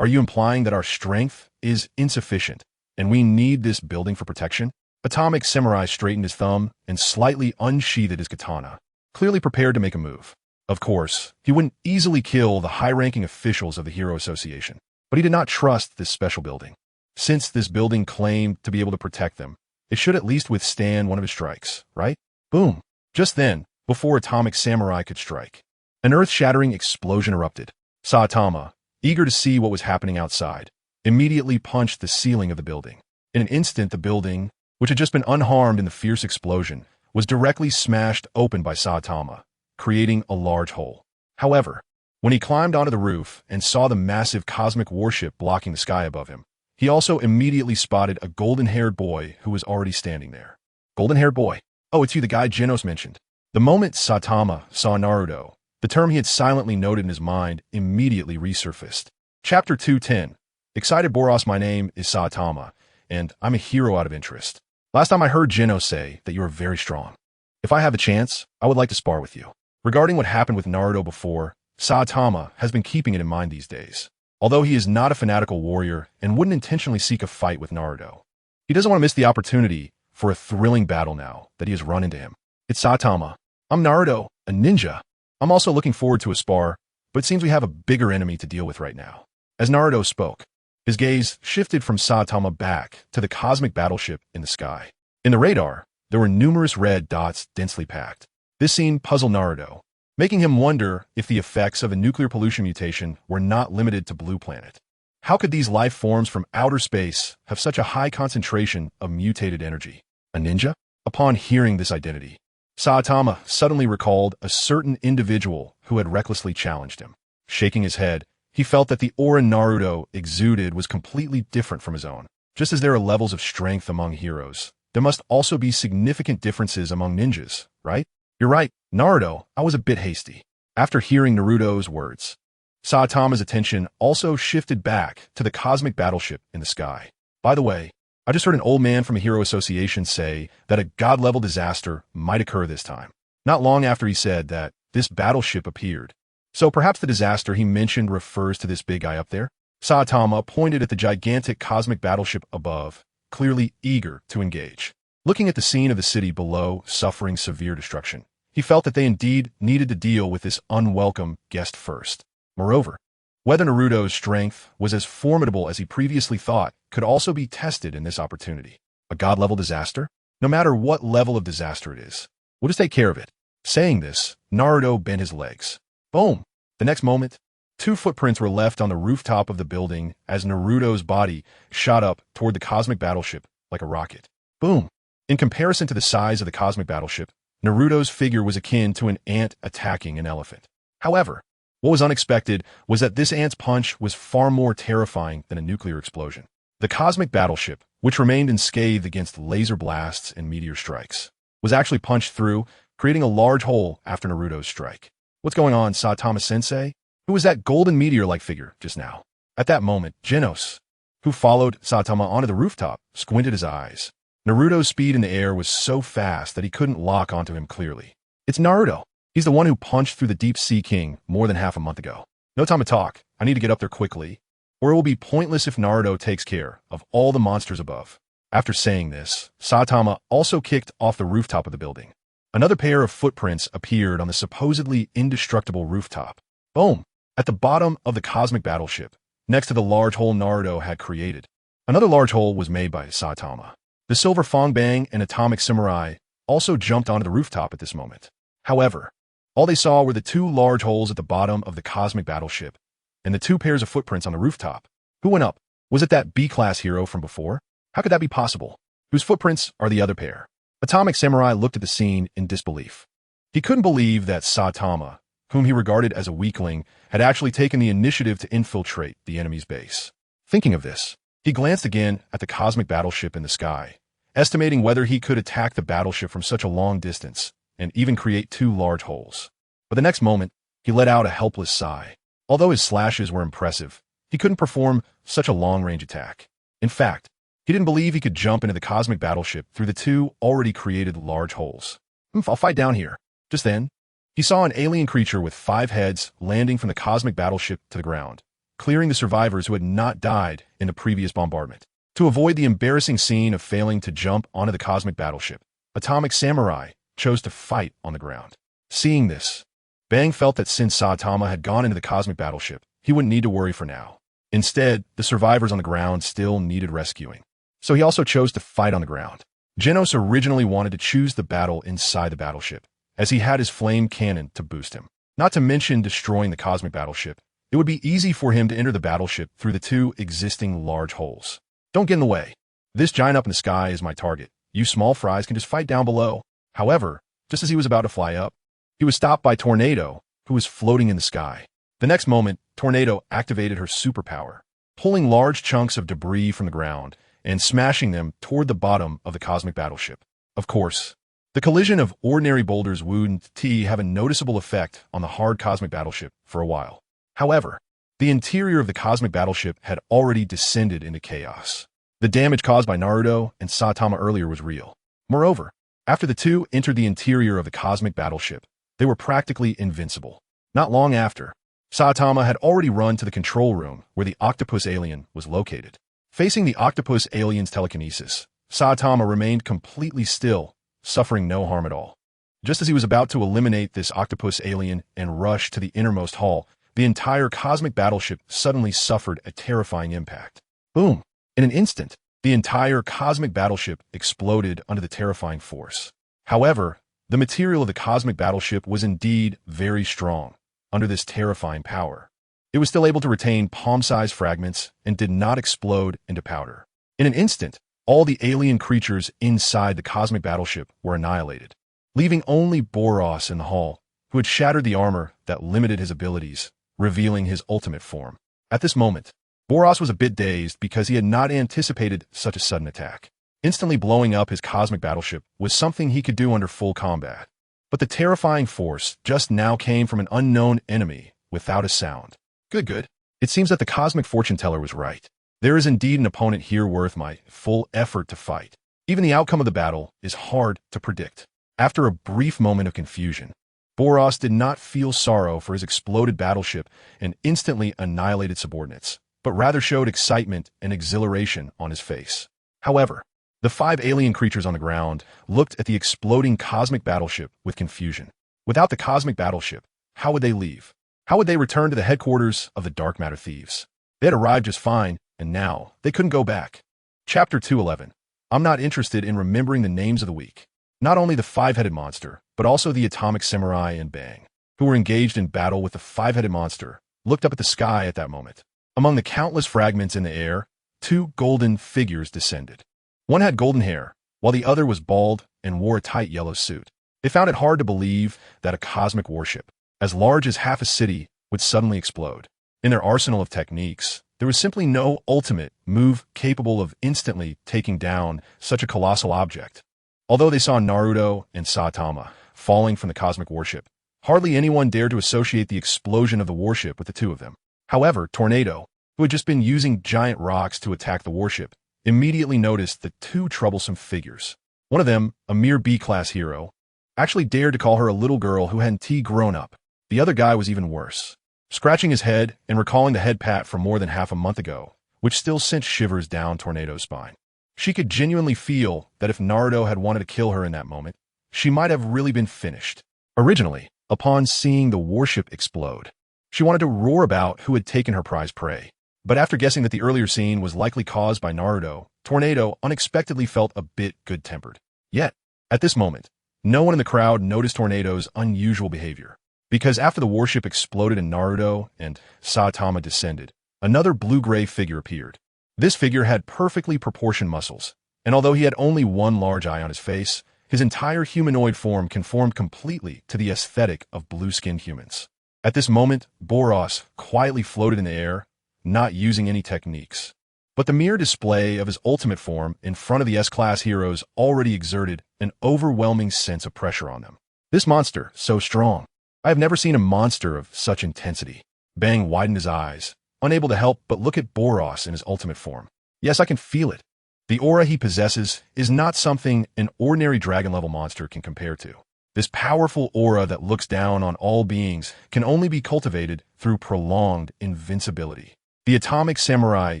Are you implying that our strength is insufficient, and we need this building for protection? Atomic Samurai straightened his thumb and slightly unsheathed his katana, clearly prepared to make a move. Of course, he wouldn't easily kill the high-ranking officials of the Hero Association, but he did not trust this special building. Since this building claimed to be able to protect them, it should at least withstand one of his strikes, right? Boom! Just then, before Atomic Samurai could strike, an earth-shattering explosion erupted. Saitama, eager to see what was happening outside, immediately punched the ceiling of the building. In an instant, the building, which had just been unharmed in the fierce explosion, was directly smashed open by Saitama, creating a large hole. However, when he climbed onto the roof and saw the massive cosmic warship blocking the sky above him, he also immediately spotted a golden-haired boy who was already standing there. Golden-haired boy? Oh, it's you, the guy Genos mentioned. The moment Saitama saw Naruto, the term he had silently noted in his mind immediately resurfaced. Chapter 210. Excited Boros, my name is Saitama, and I'm a hero out of interest. Last time I heard Genos say that you are very strong. If I have the chance, I would like to spar with you. Regarding what happened with Naruto before, Saitama has been keeping it in mind these days. Although he is not a fanatical warrior and wouldn't intentionally seek a fight with Naruto, he doesn't want to miss the opportunity for a thrilling battle now that he has run into him. It's Saitama. I'm Naruto, a ninja. I'm also looking forward to a spar, but it seems we have a bigger enemy to deal with right now. As Naruto spoke, his gaze shifted from Saitama back to the cosmic battleship in the sky. In the radar, there were numerous red dots densely packed. This scene puzzled Naruto, making him wonder if the effects of a nuclear pollution mutation were not limited to Blue Planet. How could these life forms from outer space have such a high concentration of mutated energy? A ninja? Upon hearing this identity, Saitama suddenly recalled a certain individual who had recklessly challenged him. Shaking his head, he felt that the aura Naruto exuded was completely different from his own. Just as there are levels of strength among heroes, there must also be significant differences among ninjas, right? You're right, Naruto, I was a bit hasty. After hearing Naruto's words, Saitama's attention also shifted back to the cosmic battleship in the sky. By the way, I just heard an old man from a hero association say that a god-level disaster might occur this time. Not long after he said that, this battleship appeared. So perhaps the disaster he mentioned refers to this big guy up there? Saitama pointed at the gigantic cosmic battleship above, clearly eager to engage. Looking at the scene of the city below suffering severe destruction, he felt that they indeed needed to deal with this unwelcome guest first. Moreover, whether Naruto's strength was as formidable as he previously thought could also be tested in this opportunity. A god-level disaster? No matter what level of disaster it is, we'll just take care of it. Saying this, Naruto bent his legs. Boom! The next moment, two footprints were left on the rooftop of the building as Naruto's body shot up toward the cosmic battleship like a rocket. Boom! In comparison to the size of the cosmic battleship, Naruto's figure was akin to an ant attacking an elephant. However, what was unexpected was that this ant's punch was far more terrifying than a nuclear explosion. The cosmic battleship, which remained unscathed against laser blasts and meteor strikes, was actually punched through, creating a large hole after Naruto's strike. What's going on, Saitama-sensei? Who was that golden meteor-like figure just now? At that moment, Genos, who followed Saitama onto the rooftop, squinted his eyes. Naruto's speed in the air was so fast that he couldn't lock onto him clearly. It's Naruto. He's the one who punched through the Deep Sea King more than half a month ago. No time to talk. I need to get up there quickly, or it will be pointless if Naruto takes care of all the monsters above. After saying this, Saitama also kicked off the rooftop of the building. Another pair of footprints appeared on the supposedly indestructible rooftop. Boom! At the bottom of the cosmic battleship, next to the large hole Naruto had created. Another large hole was made by Saitama. The Silver Fangbang and Atomic Samurai also jumped onto the rooftop at this moment. However, all they saw were the two large holes at the bottom of the cosmic battleship and the two pairs of footprints on the rooftop. Who went up? Was it that B-class hero from before? How could that be possible? Whose footprints are the other pair? Atomic Samurai looked at the scene in disbelief. He couldn't believe that Saitama, whom he regarded as a weakling, had actually taken the initiative to infiltrate the enemy's base. Thinking of this, he glanced again at the cosmic battleship in the sky, estimating whether he could attack the battleship from such a long distance and even create 2 large holes. But the next moment, he let out a helpless sigh. Although his slashes were impressive, he couldn't perform such a long-range attack. In fact, he didn't believe he could jump into the cosmic battleship through the 2 already created large holes. I'll fight down here. Just then, he saw an alien creature with 5 heads landing from the cosmic battleship to the ground, clearing the survivors who had not died in the previous bombardment. To avoid the embarrassing scene of failing to jump onto the cosmic battleship, Atomic Samurai chose to fight on the ground. Seeing this, Bang felt that since Saitama had gone into the cosmic battleship, he wouldn't need to worry for now. Instead, the survivors on the ground still needed rescuing. So he also chose to fight on the ground. Genos originally wanted to choose the battle inside the battleship, as he had his flame cannon to boost him. Not to mention destroying the cosmic battleship, it would be easy for him to enter the battleship through the 2 existing large holes. Don't get in the way. This giant up in the sky is my target. You small fries can just fight down below. However, just as he was about to fly up, he was stopped by Tornado, who was floating in the sky. The next moment, Tornado activated her superpower, pulling large chunks of debris from the ground and smashing them toward the bottom of the cosmic battleship. Of course, the collision of ordinary boulders wouldn't have a noticeable effect on the hard cosmic battleship for a while. However, the interior of the cosmic battleship had already descended into chaos. The damage caused by Naruto and Saitama earlier was real. Moreover, after the 2 entered the interior of the cosmic battleship, they were practically invincible. Not long after, Saitama had already run to the control room where the octopus alien was located. Facing the octopus alien's telekinesis, Saitama remained completely still, suffering no harm at all. Just as he was about to eliminate this octopus alien and rush to the innermost hall, the entire cosmic battleship suddenly suffered a terrifying impact. Boom! In an instant, the entire cosmic battleship exploded under the terrifying force. However, the material of the cosmic battleship was indeed very strong under this terrifying power. It was still able to retain palm-sized fragments and did not explode into powder. In an instant, all the alien creatures inside the cosmic battleship were annihilated, leaving only Boros in the hall, who had shattered the armor that limited his abilities, revealing his ultimate form. At this moment, Boros was a bit dazed because he had not anticipated such a sudden attack. Instantly blowing up his cosmic battleship was something he could do under full combat. But the terrifying force just now came from an unknown enemy without a sound. Good. It seems that the cosmic fortune teller was right. There is indeed an opponent here worth my full effort to fight. Even the outcome of the battle is hard to predict. After a brief moment of confusion, Boros did not feel sorrow for his exploded battleship and instantly annihilated subordinates, but rather showed excitement and exhilaration on his face. However, the 5 alien creatures on the ground looked at the exploding cosmic battleship with confusion. Without the cosmic battleship, how would they leave? How would they return to the headquarters of the Dark Matter Thieves? They had arrived just fine, and now they couldn't go back. Chapter 211. I'm not interested in remembering the names of the weak. Not only the 5-headed monster, but also the Atomic Samurai and Bang, who were engaged in battle with the 5-headed monster, looked up at the sky at that moment. Among the countless fragments in the air, 2 golden figures descended. One had golden hair, while the other was bald and wore a tight yellow suit. They found it hard to believe that a cosmic warship, as large as half a city, would suddenly explode. In their arsenal of techniques, there was simply no ultimate move capable of instantly taking down such a colossal object. Although they saw Naruto and Saitama falling from the cosmic warship, hardly anyone dared to associate the explosion of the warship with the 2 of them. However, Tornado, who had just been using giant rocks to attack the warship, immediately noticed the 2 troublesome figures. One of them, a mere B-class hero, actually dared to call her a little girl who hadn't grown up. The other guy was even worse. Scratching his head and recalling the head pat from more than half a month ago, which still sent shivers down Tornado's spine. She could genuinely feel that if Naruto had wanted to kill her in that moment, she might have really been finished. Originally, upon seeing the warship explode, she wanted to roar about who had taken her prize prey. But after guessing that the earlier scene was likely caused by Naruto, Tornado unexpectedly felt a bit good-tempered. Yet, at this moment, no one in the crowd noticed Tornado's unusual behavior. Because after the warship exploded and Naruto and Saitama descended, another blue-gray figure appeared. This figure had perfectly proportioned muscles, and although he had only one large eye on his face His entire humanoid form conformed completely to the aesthetic of blue-skinned humans. At this moment, Boros quietly floated in the air, not using any techniques. But the mere display of his ultimate form in front of the S-Class heroes already exerted an overwhelming sense of pressure on them. This monster, so strong. I have never seen a monster of such intensity. Bang widened his eyes, unable to help but look at Boros in his ultimate form. Yes, I can feel it. The aura he possesses is not something an ordinary dragon-level monster can compare to. This powerful aura that looks down on all beings can only be cultivated through prolonged invincibility. The atomic samurai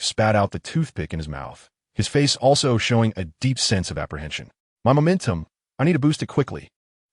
spat out the toothpick in his mouth, his face also showing a deep sense of apprehension. My momentum, I need to boost it quickly.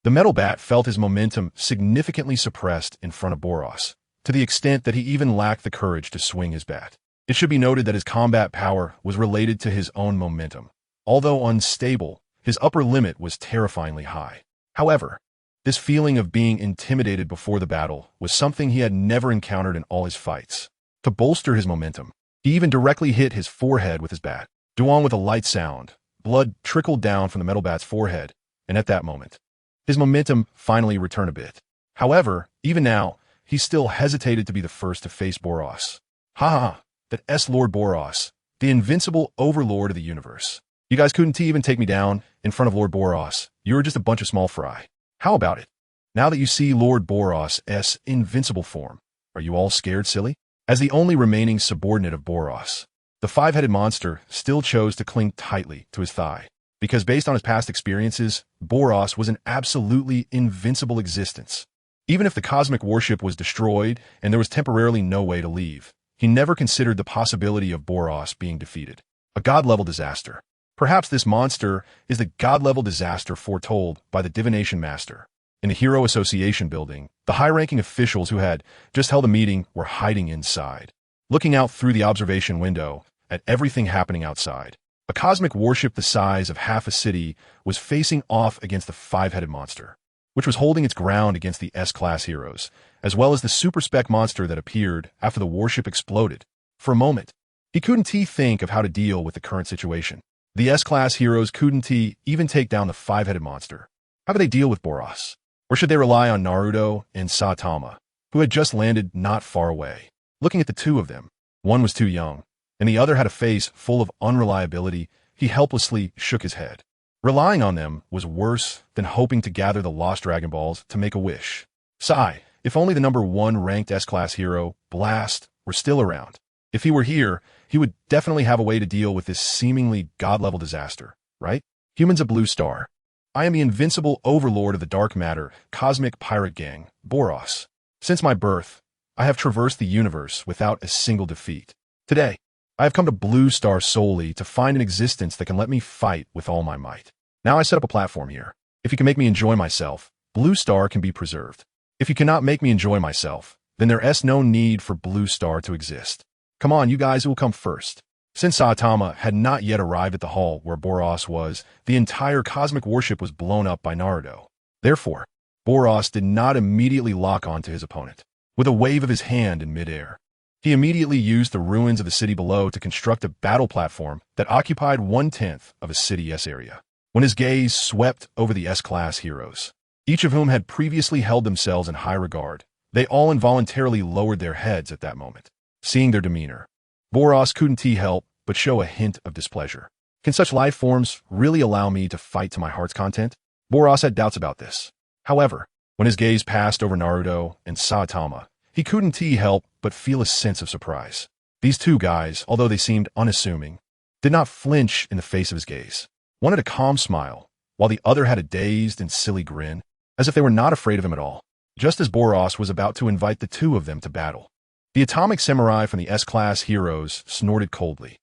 The metal bat felt his momentum significantly suppressed in front of Boros, to the extent that he even lacked the courage to swing his bat. It should be noted that his combat power was related to his own momentum. Although unstable, his upper limit was terrifyingly high. However, this feeling of being intimidated before the battle was something he had never encountered in all his fights. To bolster his momentum, he even directly hit his forehead with his bat. Duan with a light sound, blood trickled down from the metal bat's forehead, and at that moment, his momentum finally returned a bit. However, even now, he still hesitated to be the first to face Boros. Ha! That S-Lord Boros, the invincible overlord of the universe. You guys couldn't even take me down in front of Lord Boros. You were just a bunch of small fry. How about it? Now that you see Lord Boros' invincible form, are you all scared, silly? As the only remaining subordinate of Boros, the five-headed monster still chose to cling tightly to his thigh, because based on his past experiences, Boros was an absolutely invincible existence. Even if the cosmic warship was destroyed and there was temporarily no way to leave, he never considered the possibility of Boros being defeated. A god-level disaster. Perhaps this monster is the god-level disaster foretold by the divination master. In the Hero Association building, the high-ranking officials who had just held a meeting were hiding inside, looking out through the observation window at everything happening outside. A cosmic warship the size of half a city was facing off against the five-headed monster, which was holding its ground against the S-Class heroes, as well as the super-spec monster that appeared after the warship exploded. For a moment, he couldn't think of how to deal with the current situation. The S-Class heroes couldn't even take down the five-headed monster. How could they deal with Boros? Or should they rely on Naruto and Saitama, who had just landed not far away? Looking at the two of them, one was too young, and the other had a face full of unreliability. He helplessly shook his head. Relying on them was worse than hoping to gather the lost Dragon Balls to make a wish. Sigh, if only the number 1 ranked S-Class hero, Blast, were still around. If he were here, he would definitely have a way to deal with this seemingly god-level disaster, right? Humans of Blue Star. I am the invincible overlord of the dark matter, cosmic pirate gang, Boros. Since my birth, I have traversed the universe without a single defeat. Today, I have come to Blue Star solely to find an existence that can let me fight with all my might. Now I set up a platform here. If you can make me enjoy myself, Blue Star can be preserved. If you cannot make me enjoy myself, then there is no need for Blue Star to exist. Come on, you guys will come first. Since Saitama had not yet arrived at the hall where Boros was, the entire cosmic warship was blown up by Naruto. Therefore, Boros did not immediately lock onto his opponent. With a wave of his hand in midair, he immediately used the ruins of the city below to construct a battle platform that occupied 1/10 of a city S area. When his gaze swept over the S-Class heroes, each of whom had previously held themselves in high regard, they all involuntarily lowered their heads at that moment. Seeing their demeanor, Boros couldn't help but show a hint of displeasure. Can such life forms really allow me to fight to my heart's content? Boros had doubts about this. However, when his gaze passed over Naruto and Saitama, he couldn't help but feel a sense of surprise. These two guys, although they seemed unassuming, did not flinch in the face of his gaze. One had a calm smile, while the other had a dazed and silly grin, as if they were not afraid of him at all. Just as Boros was about to invite the two of them to battle, the atomic samurai from the S-Class heroes snorted coldly.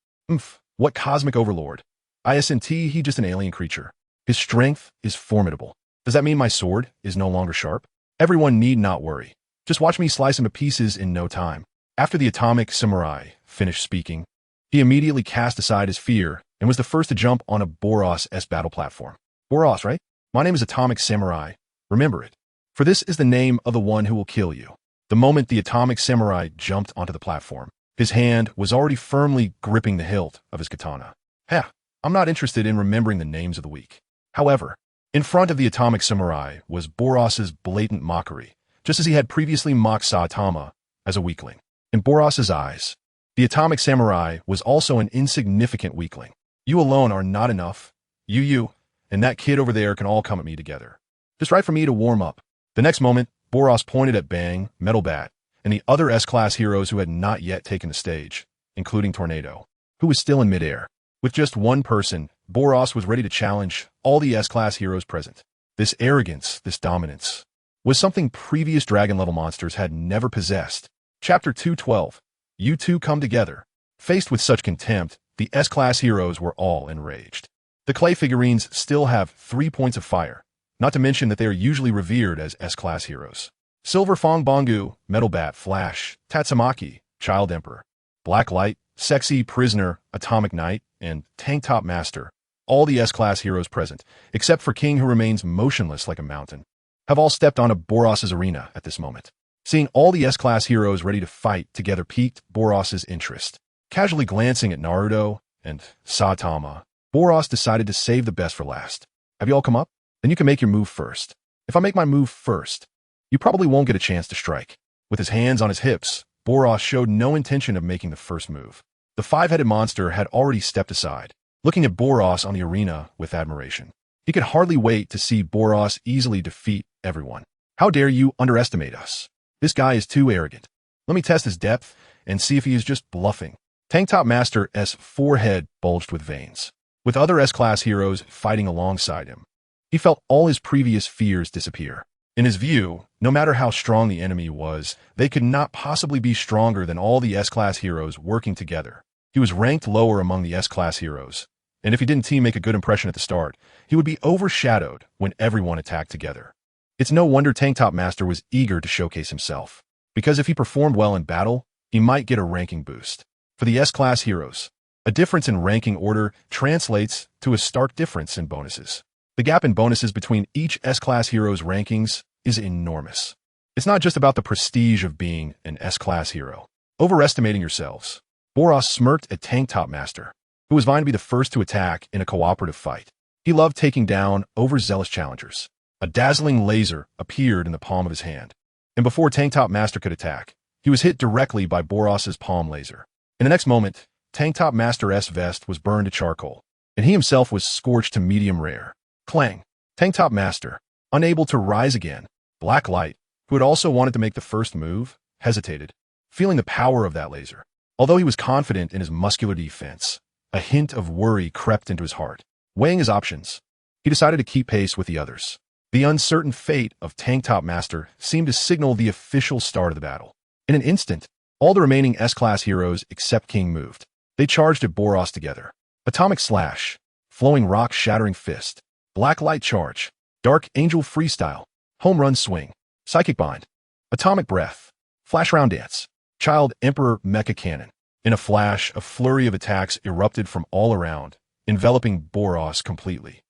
What cosmic overlord? Isn't he just an alien creature? His strength is formidable. Does that mean my sword is no longer sharp? Everyone need not worry. Just watch me slice him to pieces in no time. After the atomic samurai finished speaking, he immediately cast aside his fear and was the first to jump on a Boros' battle platform. Boros, right? My name is Atomic Samurai. Remember it. For this is the name of the one who will kill you. The moment the atomic samurai jumped onto the platform, his hand was already firmly gripping the hilt of his katana. I'm not interested in remembering the names of the weak. However, In front of the Atomic Samurai was Boros's blatant mockery, just as he had previously mocked Saitama as a weakling. In Boros's eyes, the Atomic Samurai was also an insignificant weakling. You alone are not enough. You, and that kid over there can all come at me together. Just right for me to warm up. The next moment, Boros pointed at Bang, Metal Bat, and the other S-Class heroes who had not yet taken the stage, including Tornado, who was still in midair. With just one person, Boros was ready to challenge all the S-Class heroes present. This arrogance, this dominance, was something previous dragon-level monsters had never possessed. Chapter 212. You two come together. Faced with such contempt, the S-Class heroes were all enraged. The clay figurines still have 3 points of fire, not to mention that they are usually revered as S-Class heroes. Silver Fang Bangu, Metal Bat, Flash, Tatsumaki, Child Emperor, Black Light, Sexy Prisoner, Atomic Knight, and Tank Top Master, all the S-Class heroes present, except for King who remains motionless like a mountain, have all stepped onto Boros's arena at this moment. Seeing all the S-Class heroes ready to fight together piqued Boros's interest. Casually glancing at Naruto and Saitama, Boros decided to save the best for last. Have you all come up? Then you can make your move first. If I make my move first, you probably won't get a chance to strike. With his hands on his hips, Boros showed no intention of making the first move. The five-headed monster had already stepped aside, looking at Boros on the arena with admiration. He could hardly wait to see Boros easily defeat everyone. How dare you underestimate us? This guy is too arrogant. Let me test his depth and see if he is just bluffing. Tank Top Master's forehead bulged with veins. With other S-Class heroes fighting alongside him, he felt all his previous fears disappear. In his view, no matter how strong the enemy was, they could not possibly be stronger than all the S-Class heroes working together. He was ranked lower among the S-Class heroes, and if he didn't make a good impression at the start, he would be overshadowed when everyone attacked together. It's no wonder Tank Top Master was eager to showcase himself, because if he performed well in battle, he might get a ranking boost. For the S-Class heroes, a difference in ranking order translates to a stark difference in bonuses. The gap in bonuses between each S-Class hero's rankings is enormous. It's not just about the prestige of being an S-Class hero. Overestimating yourselves. Boros smirked at Tank Top Master, who was vying to be the first to attack in a cooperative fight. He loved taking down overzealous challengers. A dazzling laser appeared in the palm of his hand, and before Tank Top Master could attack, he was hit directly by Boros's palm laser. In the next moment, Tank Top Master's vest was burned to charcoal, and he himself was scorched to medium rare. Clang! Tank Top Master, unable to rise again. Black Light, who had also wanted to make the first move, hesitated, feeling the power of that laser. Although he was confident in his muscular defense, a hint of worry crept into his heart. Weighing his options, he decided to keep pace with the others. The uncertain fate of Tank Top Master seemed to signal the official start of the battle. In an instant, all the remaining S-Class heroes except King moved. They charged at Boros together. Atomic Slash, Flowing Rock Shattering Fist, Black Light Charge, Dark Angel Freestyle, Home Run Swing, Psychic Bind, Atomic Breath, Flash Round Dance, Child Emperor Mecha Cannon. In a flash, a flurry of attacks erupted from all around, enveloping Boros completely.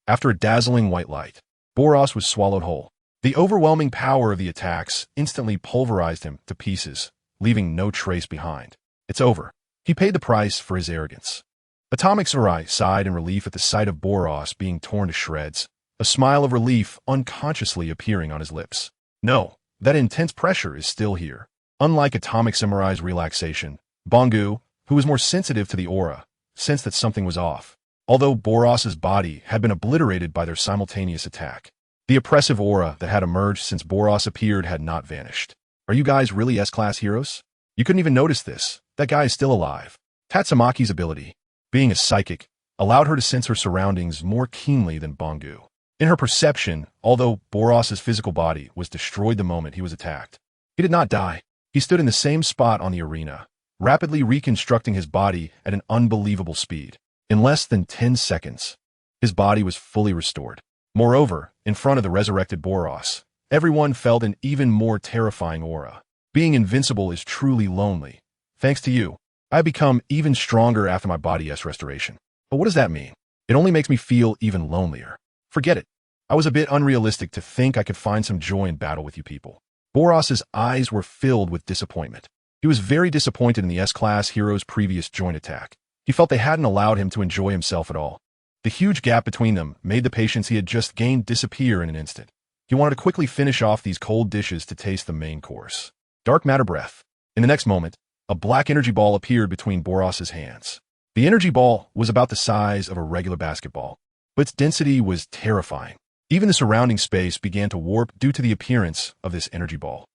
After a dazzling white light, Boros was swallowed whole. The overwhelming power of the attacks instantly pulverized him to pieces, leaving no trace behind. It's over. He paid the price for his arrogance. Atomic Samurai sighed in relief at the sight of Boros being torn to shreds, a smile of relief unconsciously appearing on his lips. No, that intense pressure is still here. Unlike Atomic Samurai's relaxation, Bangu, who was more sensitive to the aura, sensed that something was off. Although Boros's body had been obliterated by their simultaneous attack, the oppressive aura that had emerged since Boros appeared had not vanished. Are you guys really S-Class heroes? You couldn't even notice this. That guy is still alive. Tatsumaki's ability, being a psychic, allowed her to sense her surroundings more keenly than Bangu. In her perception, although Boros's physical body was destroyed the moment he was attacked, he did not die. He stood in the same spot on the arena, rapidly reconstructing his body at an unbelievable speed. In less than 10 seconds, his body was fully restored. Moreover, in front of the resurrected Boros, everyone felt an even more terrifying aura. Being invincible is truly lonely. Thanks to you, I have become even stronger after my body's restoration. But what does that mean? It only makes me feel even lonelier. Forget it. I was a bit unrealistic to think I could find some joy in battle with you people. Boros's eyes were filled with disappointment. He was very disappointed in the S-Class hero's previous joint attack. He felt they hadn't allowed him to enjoy himself at all. The huge gap between them made the patience he had just gained disappear in an instant. He wanted to quickly finish off these cold dishes to taste the main course. Dark matter breath. In the next moment, a black energy ball appeared between Boros's hands. The energy ball was about the size of a regular basketball, but its density was terrifying. Even the surrounding space began to warp due to the appearance of this energy ball.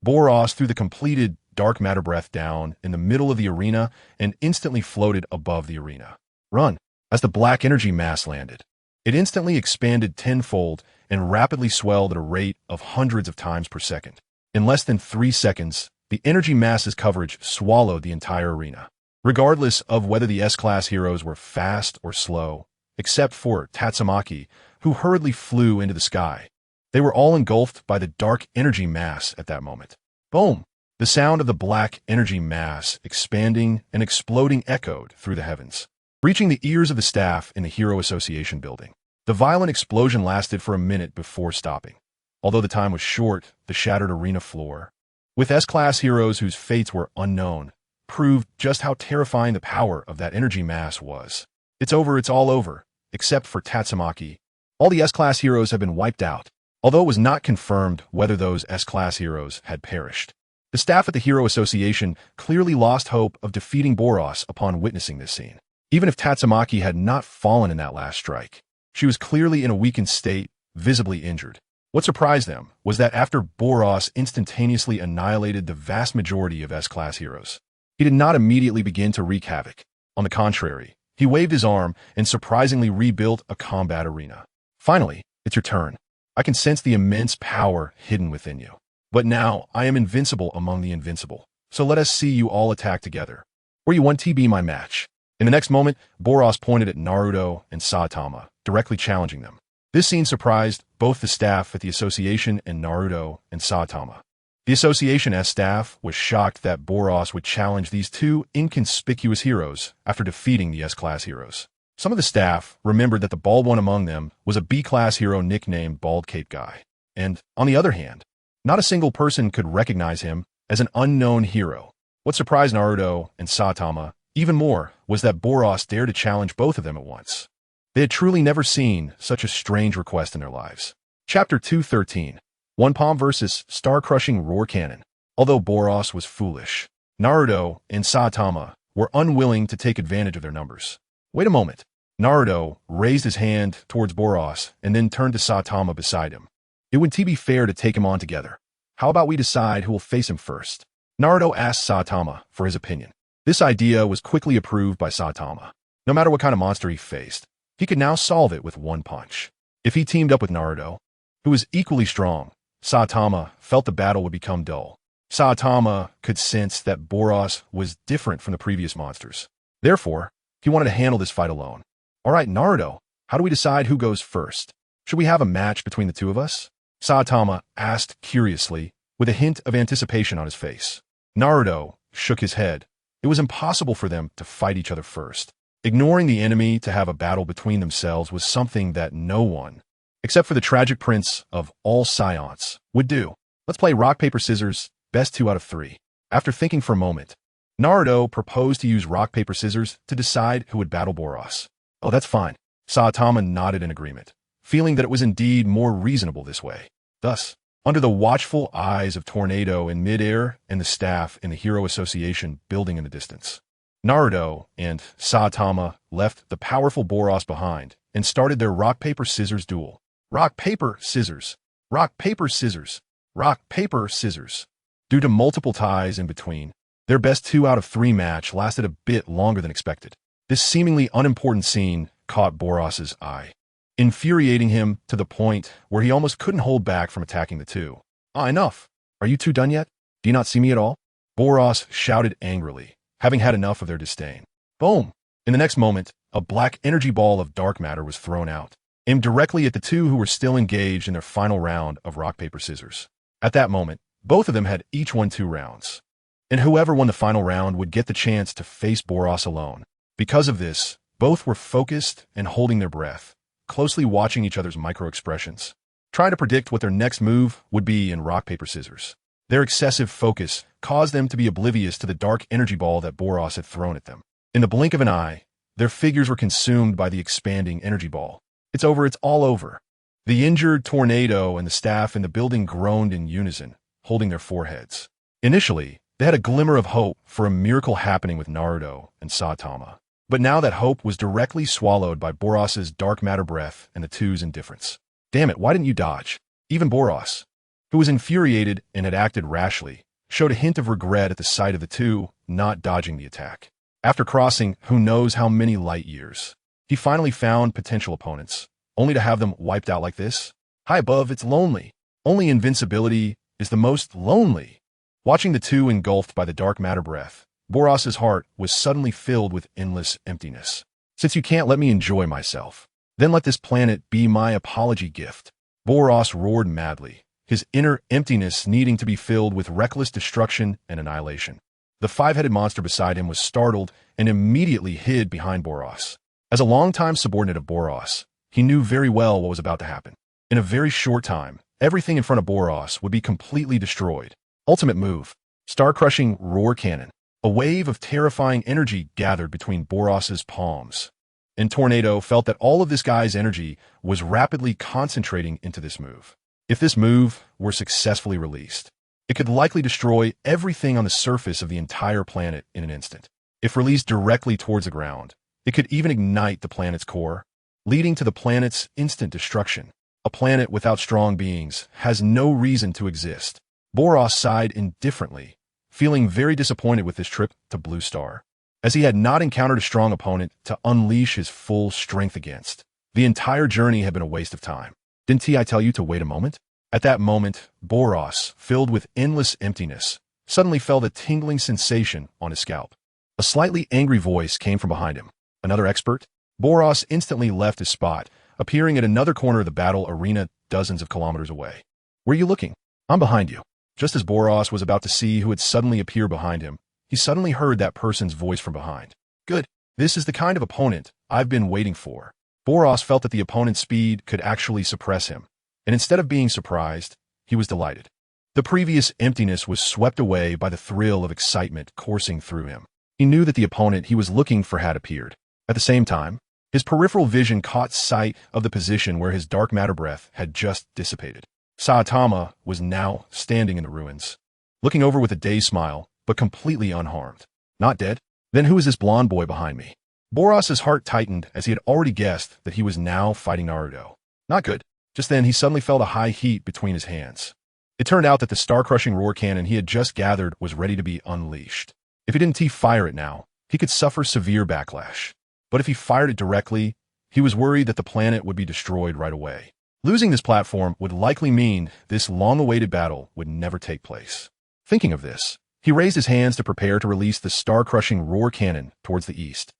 Boros threw the completed dark matter breath down in the middle of the arena and instantly floated above the arena. Run! As the black energy mass landed, it instantly expanded tenfold and rapidly swelled at a rate of hundreds of times per second. In less than 3 seconds, the energy mass's coverage swallowed the entire arena. Regardless of whether the S-class heroes were fast or slow, except for Tatsumaki, who hurriedly flew into the sky, they were all engulfed by the dark energy mass at that moment. Boom! The sound of the black energy mass expanding and exploding echoed through the heavens, reaching the ears of the staff in the Hero Association building. The violent explosion lasted for a minute before stopping. Although the time was short, the shattered arena floor, with S-class heroes whose fates were unknown, proved just how terrifying the power of that energy mass was. It's over, it's all over, except for Tatsumaki. All the S-class heroes have been wiped out, although it was not confirmed whether those S-class heroes had perished. The staff at the Hero Association clearly lost hope of defeating Boros upon witnessing this scene. Even if Tatsumaki had not fallen in that last strike, she was clearly in a weakened state, visibly injured. What surprised them was that after Boros instantaneously annihilated the vast majority of S-class heroes, he did not immediately begin to wreak havoc. On the contrary, he waved his arm and surprisingly rebuilt a combat arena. Finally, it's your turn. I can sense the immense power hidden within you. But now, I am invincible among the invincible. So let us see you all attack together. Or you want to be my match. In the next moment, Boros pointed at Naruto and Saitama, directly challenging them. This scene surprised both the staff at the association and Naruto and Saitama. The association's staff was shocked that Boros would challenge these two inconspicuous heroes after defeating the S-class heroes. Some of the staff remembered that the bald one among them was a B-class hero nicknamed Bald Cape Guy. And, on the other hand, not a single person could recognize him as an unknown hero. What surprised Naruto and Saitama even more was that Boros dared to challenge both of them at once. They had truly never seen such a strange request in their lives. Chapter 213. One Palm vs. Star-Crushing Roar Cannon. Although Boros was foolish, Naruto and Saitama were unwilling to take advantage of their numbers. Wait a moment. Naruto raised his hand towards Boros and then turned to Saitama beside him. It would be fair to take him on together. How about we decide who will face him first? Naruto asked Saitama for his opinion. This idea was quickly approved by Saitama. No matter what kind of monster he faced, he could now solve it with one punch. If he teamed up with Naruto, who was equally strong, Saitama felt the battle would become dull. Saitama could sense that Boros was different from the previous monsters. Therefore, he wanted to handle this fight alone. All right, Naruto, how do we decide who goes first? Should we have a match between the two of us? Saitama asked curiously, with a hint of anticipation on his face. Naruto shook his head. It was impossible for them to fight each other first. Ignoring the enemy to have a battle between themselves was something that no one, except for the tragic prince of all science, would do. Let's play rock, paper, scissors, best 2 out of 3. After thinking for a moment, Naruto proposed to use rock, paper, scissors to decide who would battle Boros. Oh, that's fine. Saitama nodded in agreement, feeling that it was indeed more reasonable this way. Thus, under the watchful eyes of Tornado in midair and the staff in the Hero Association building in the distance, Naruto and Saitama left the powerful Boros behind and started their rock, paper, scissors duel. Rock, paper, scissors. Rock, paper, scissors. Rock, paper, scissors. Due to multiple ties in between, their best 2 out of 3 match lasted a bit longer than expected. This seemingly unimportant scene caught Boros's eye, infuriating him to the point where he almost couldn't hold back from attacking the two. Enough! Are you two done yet? Do you not see me at all? Boros shouted angrily, having had enough of their disdain. Boom! In the next moment, a black energy ball of dark matter was thrown out, aimed directly at the two who were still engaged in their final round of rock, paper, scissors. At that moment, both of them had each won 2 rounds, and whoever won the final round would get the chance to face Boros alone. Because of this, both were focused and holding their breath, closely watching each other's micro-expressions, trying to predict what their next move would be in rock, paper, scissors. Their excessive focus caused them to be oblivious to the dark energy ball that Boros had thrown at them. In the blink of an eye, Their figures were consumed by the expanding energy ball. It's over, it's all over. The injured tornado and the staff in the building groaned in unison, holding their foreheads. Initially, they had a glimmer of hope for a miracle happening with Naruto and Saitama. But now that hope was directly swallowed by Boros's dark matter breath and the two's indifference. Damn it, why didn't you dodge? Even Boros, who was infuriated and had acted rashly, showed a hint of regret at the sight of the two not dodging the attack. After crossing who knows how many light years, he finally found potential opponents, only to have them wiped out like this. High above, it's lonely. Only invincibility is the most lonely. Watching the two engulfed by the dark matter breath, Boros's heart was suddenly filled with endless emptiness. Since you can't let me enjoy myself, then let this planet be my apology gift. Boros roared madly, his inner emptiness needing to be filled with reckless destruction and annihilation. The five-headed monster beside him was startled and immediately hid behind Boros. As a longtime subordinate of Boros, he knew very well what was about to happen. In a very short time, everything in front of Boros would be completely destroyed. Ultimate move. Star-crushing roar cannon. A wave of terrifying energy gathered between Boros's palms. And Tornado felt that all of this guy's energy was rapidly concentrating into this move. If this move were successfully released, it could likely destroy everything on the surface of the entire planet in an instant. If released directly towards the ground, it could even ignite the planet's core, leading to the planet's instant destruction. A planet without strong beings has no reason to exist. Boros sighed indifferently, feeling very disappointed with this trip to Blue Star, as he had not encountered a strong opponent to unleash his full strength against. The entire journey had been a waste of time. Didn't I tell you to wait a moment? At that moment, Boros, filled with endless emptiness, suddenly felt a tingling sensation on his scalp. A slightly angry voice came from behind him. Another expert? Boros instantly left his spot, appearing at another corner of the battle arena dozens of kilometers away. Where are you looking? I'm behind you. Just as Boros was about to see who had suddenly appeared behind him, he suddenly heard that person's voice from behind. Good. This is the kind of opponent I've been waiting for. Boros felt that the opponent's speed could actually suppress him, and instead of being surprised, he was delighted. The previous emptiness was swept away by the thrill of excitement coursing through him. He knew that the opponent he was looking for had appeared. At the same time, his peripheral vision caught sight of the position where his dark matter breath had just dissipated. Saitama was now standing in the ruins, looking over with a dazed smile, but completely unharmed. Not dead? Then who is this blonde boy behind me? Boros's heart tightened as he had already guessed that he was now fighting Naruto. Not good. Just then he suddenly felt a high heat between his hands. It turned out that the star-crushing roar cannon he had just gathered was ready to be unleashed. If he didn't fire it now, he could suffer severe backlash. But if he fired it directly, he was worried that the planet would be destroyed right away. Losing this platform would likely mean this long-awaited battle would never take place. Thinking of this, he raised his hands to prepare to release the star-crushing roar cannon towards the east.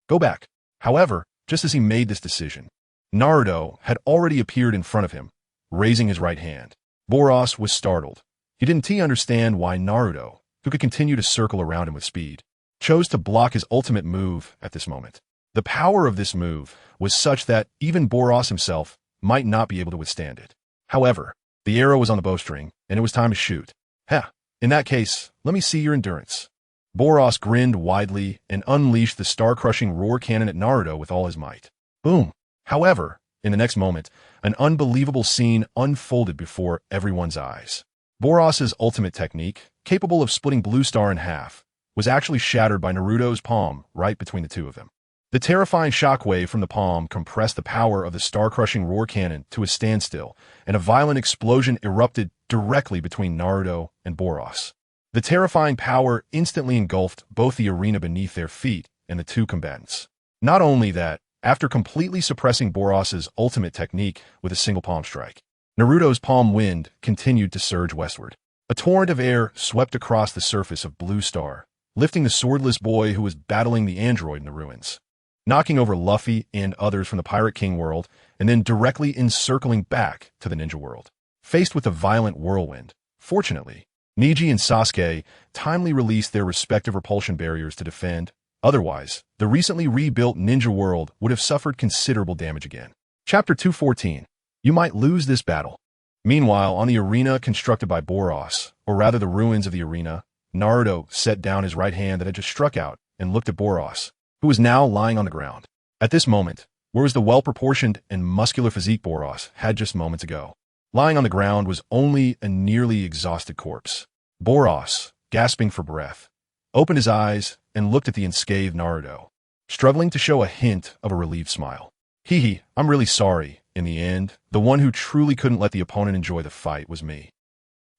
Go back. However, just as he made this decision, Naruto had already appeared in front of him, raising his right hand. Boros was startled. He didn't understand why Naruto, who could continue to circle around him with speed, chose to block his ultimate move at this moment. The power of this move was such that even Boros himself might not be able to withstand it. However, the arrow was on the bowstring, and it was time to shoot. In that case, let me see your endurance. Boros grinned widely and unleashed the star-crushing roar cannon at Naruto with all his might. Boom! However, in the next moment, an unbelievable scene unfolded before everyone's eyes. Boros's ultimate technique, capable of splitting Blue Star in half, was actually shattered by Naruto's palm right between the two of them. The terrifying shockwave from the palm compressed the power of the star-crushing roar cannon to a standstill, and a violent explosion erupted directly between Naruto and Boros. The terrifying power instantly engulfed both the arena beneath their feet and the two combatants. Not only that, after completely suppressing Boros's ultimate technique with a single palm strike, Naruto's palm wind continued to surge westward. A torrent of air swept across the surface of Blue Star, lifting the swordless boy who was battling the android in the ruins, knocking over Luffy and others from the Pirate King world, and then directly encircling back to the ninja world. Faced with a violent whirlwind, fortunately, Neji and Sasuke timely released their respective repulsion barriers to defend. Otherwise, the recently rebuilt ninja world would have suffered considerable damage again. Chapter 214. You might lose this battle. Meanwhile, on the arena constructed by Boros, or rather the ruins of the arena, Naruto set down his right hand that had just struck out and looked at Boros, who was now lying on the ground. At this moment, where was the well-proportioned and muscular physique Boros had just moments ago? Lying on the ground was only a nearly exhausted corpse. Boros, gasping for breath, opened his eyes and looked at the unscathed Naruto, struggling to show a hint of a relieved smile. Hehe, I'm really sorry. In the end, the one who truly couldn't let the opponent enjoy the fight was me.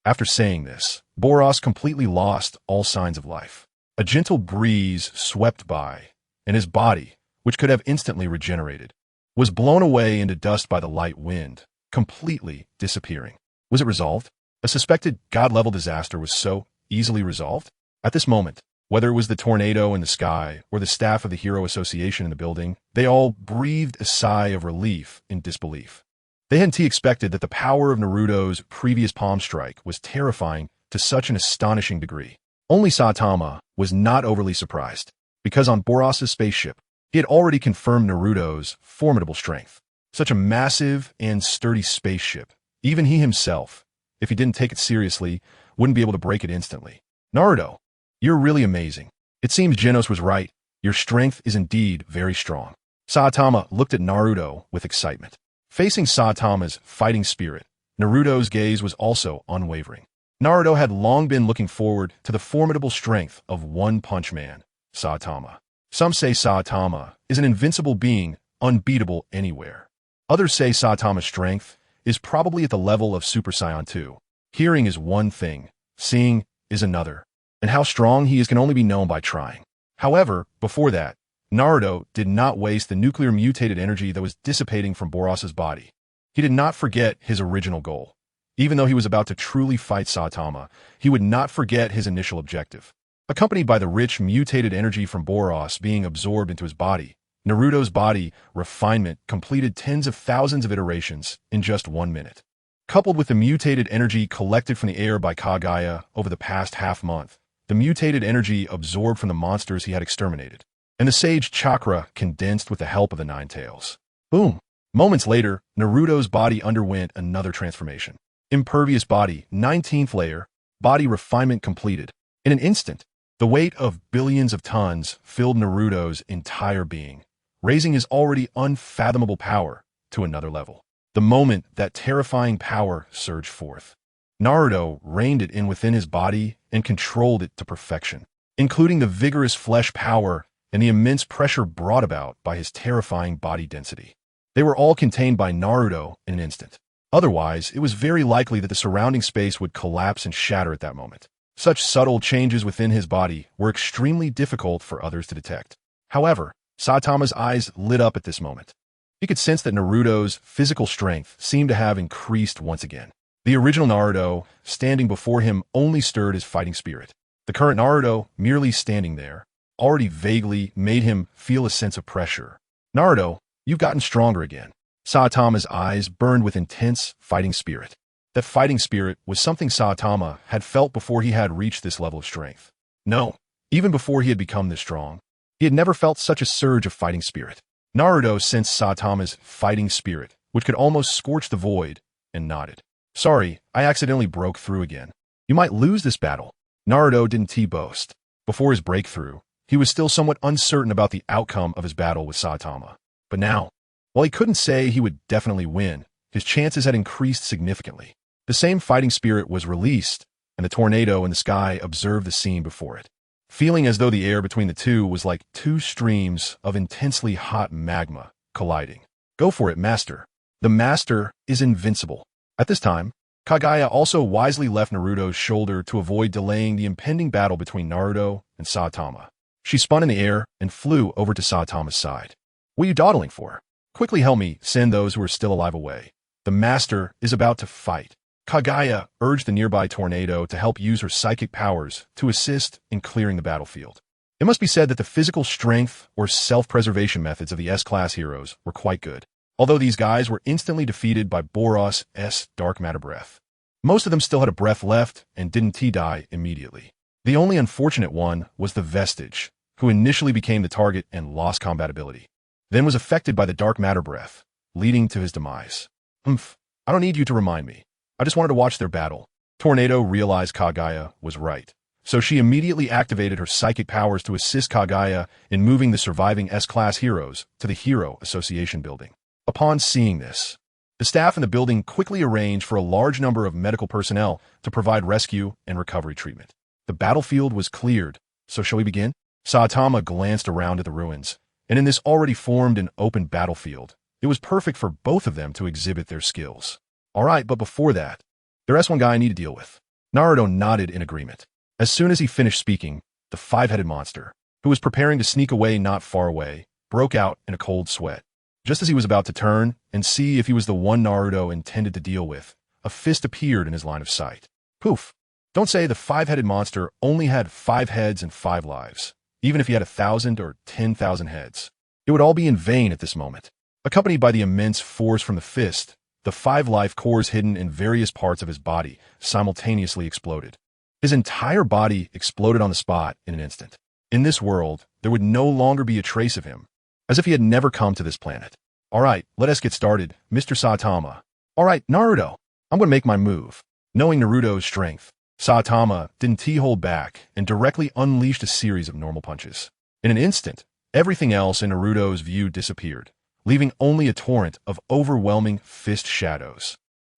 After saying this, Boros completely lost all signs of life. A gentle breeze swept by, and his body, which could have instantly regenerated, was blown away into dust by the light wind, completely disappearing. Was it resolved? A suspected god-level disaster was so easily resolved? At this moment, whether it was the tornado in the sky or the staff of the Hero Association in the building, they all breathed a sigh of relief in disbelief. They hadn't expected that the power of Naruto's previous palm strike was terrifying to such an astonishing degree. Only Saitama was not overly surprised, because on Boros's spaceship, he had already confirmed Naruto's formidable strength. Such a massive and sturdy spaceship, even he himself, if he didn't take it seriously, wouldn't be able to break it instantly. Naruto, you're really amazing. It seems Genos was right. Your strength is indeed very strong. Saitama looked at Naruto with excitement. Facing Saitama's fighting spirit, Naruto's gaze was also unwavering. Naruto had long been looking forward to the formidable strength of One Punch Man, Saitama. Some say Saitama is an invincible being, unbeatable anywhere. Others say Saitama's strength is probably at the level of Super Saiyan 2. Hearing is one thing, seeing is another, and how strong he is can only be known by trying. However, before that, Naruto did not waste the nuclear mutated energy that was dissipating from Boros's body. He did not forget his original goal. Even though he was about to truly fight Saitama, he would not forget his initial objective. Accompanied by the rich mutated energy from Boros being absorbed into his body, Naruto's body refinement completed tens of thousands of iterations in just 1 minute. Coupled with the mutated energy collected from the air by Kaguya over the past half-month, the mutated energy absorbed from the monsters he had exterminated, and the sage chakra condensed with the help of the Nine Tails. Boom! Moments later, Naruto's body underwent another transformation. Impervious body, 19th layer, body refinement completed. In an instant, the weight of billions of tons filled Naruto's entire being, raising his already unfathomable power to another level. The moment that terrifying power surged forth, Naruto reined it in within his body and controlled it to perfection, including the vigorous flesh power and the immense pressure brought about by his terrifying body density. They were all contained by Naruto in an instant. Otherwise, it was very likely that the surrounding space would collapse and shatter at that moment. Such subtle changes within his body were extremely difficult for others to detect. However, Saitama's eyes lit up at this moment. He could sense that Naruto's physical strength seemed to have increased once again. The original Naruto, standing before him, only stirred his fighting spirit. The current Naruto, merely standing there, already vaguely made him feel a sense of pressure. Naruto, you've gotten stronger again. Saitama's eyes burned with intense fighting spirit. That fighting spirit was something Saitama had felt before he had reached this level of strength. No, even before he had become this strong, he had never felt such a surge of fighting spirit. Naruto sensed Saitama's fighting spirit, which could almost scorch the void, and nodded. Sorry, I accidentally broke through again. You might lose this battle. Naruto didn't boast. Before his breakthrough, he was still somewhat uncertain about the outcome of his battle with Saitama. But now, while he couldn't say he would definitely win, his chances had increased significantly. The same fighting spirit was released, and the tornado in the sky observed the scene before it, feeling as though the air between the two was like two streams of intensely hot magma colliding. Go for it, Master. The Master is invincible. At this time, Kaguya also wisely left Naruto's shoulder to avoid delaying the impending battle between Naruto and Saitama. She spun in the air and flew over to Saitama's side. What are you dawdling for? Quickly help me send those who are still alive away. The Master is about to fight. Kaguya urged the nearby tornado to help use her psychic powers to assist in clearing the battlefield. It must be said that the physical strength or self-preservation methods of the S-class heroes were quite good, although these guys were instantly defeated by Boros' dark matter breath. Most of them still had a breath left and didn't die immediately. The only unfortunate one was the Vestige, who initially became the target and lost combatability, then was affected by the dark matter breath, leading to his demise. I don't need you to remind me. I just wanted to watch their battle. Tornado realized Kaguya was right, so she immediately activated her psychic powers to assist Kaguya in moving the surviving S-Class heroes to the Hero Association building. Upon seeing this, the staff in the building quickly arranged for a large number of medical personnel to provide rescue and recovery treatment. The battlefield was cleared, so shall we begin? Saitama glanced around at the ruins, and in this already formed and open battlefield, it was perfect for both of them to exhibit their skills. Alright, but before that, there's one guy I need to deal with. Naruto nodded in agreement. As soon as he finished speaking, the five-headed monster, who was preparing to sneak away not far away, broke out in a cold sweat. Just as he was about to turn and see if he was the one Naruto intended to deal with, a fist appeared in his line of sight. Poof! Don't say the five-headed monster only had 5 heads and 5 lives. Even if he had 1,000 or 10,000 heads, it would all be in vain at this moment. Accompanied by the immense force from the fist, the 5 life cores hidden in various parts of his body simultaneously exploded. His entire body exploded on the spot in an instant. In this world, there would no longer be a trace of him, as if he had never come to this planet. Alright, let us get started, Mr. Saitama. Alright, Naruto, I'm going to make my move. Knowing Naruto's strength, Saitama didn't hold back and directly unleashed a series of normal punches. In an instant, everything else in Naruto's view disappeared, leaving only a torrent of overwhelming fist shadows.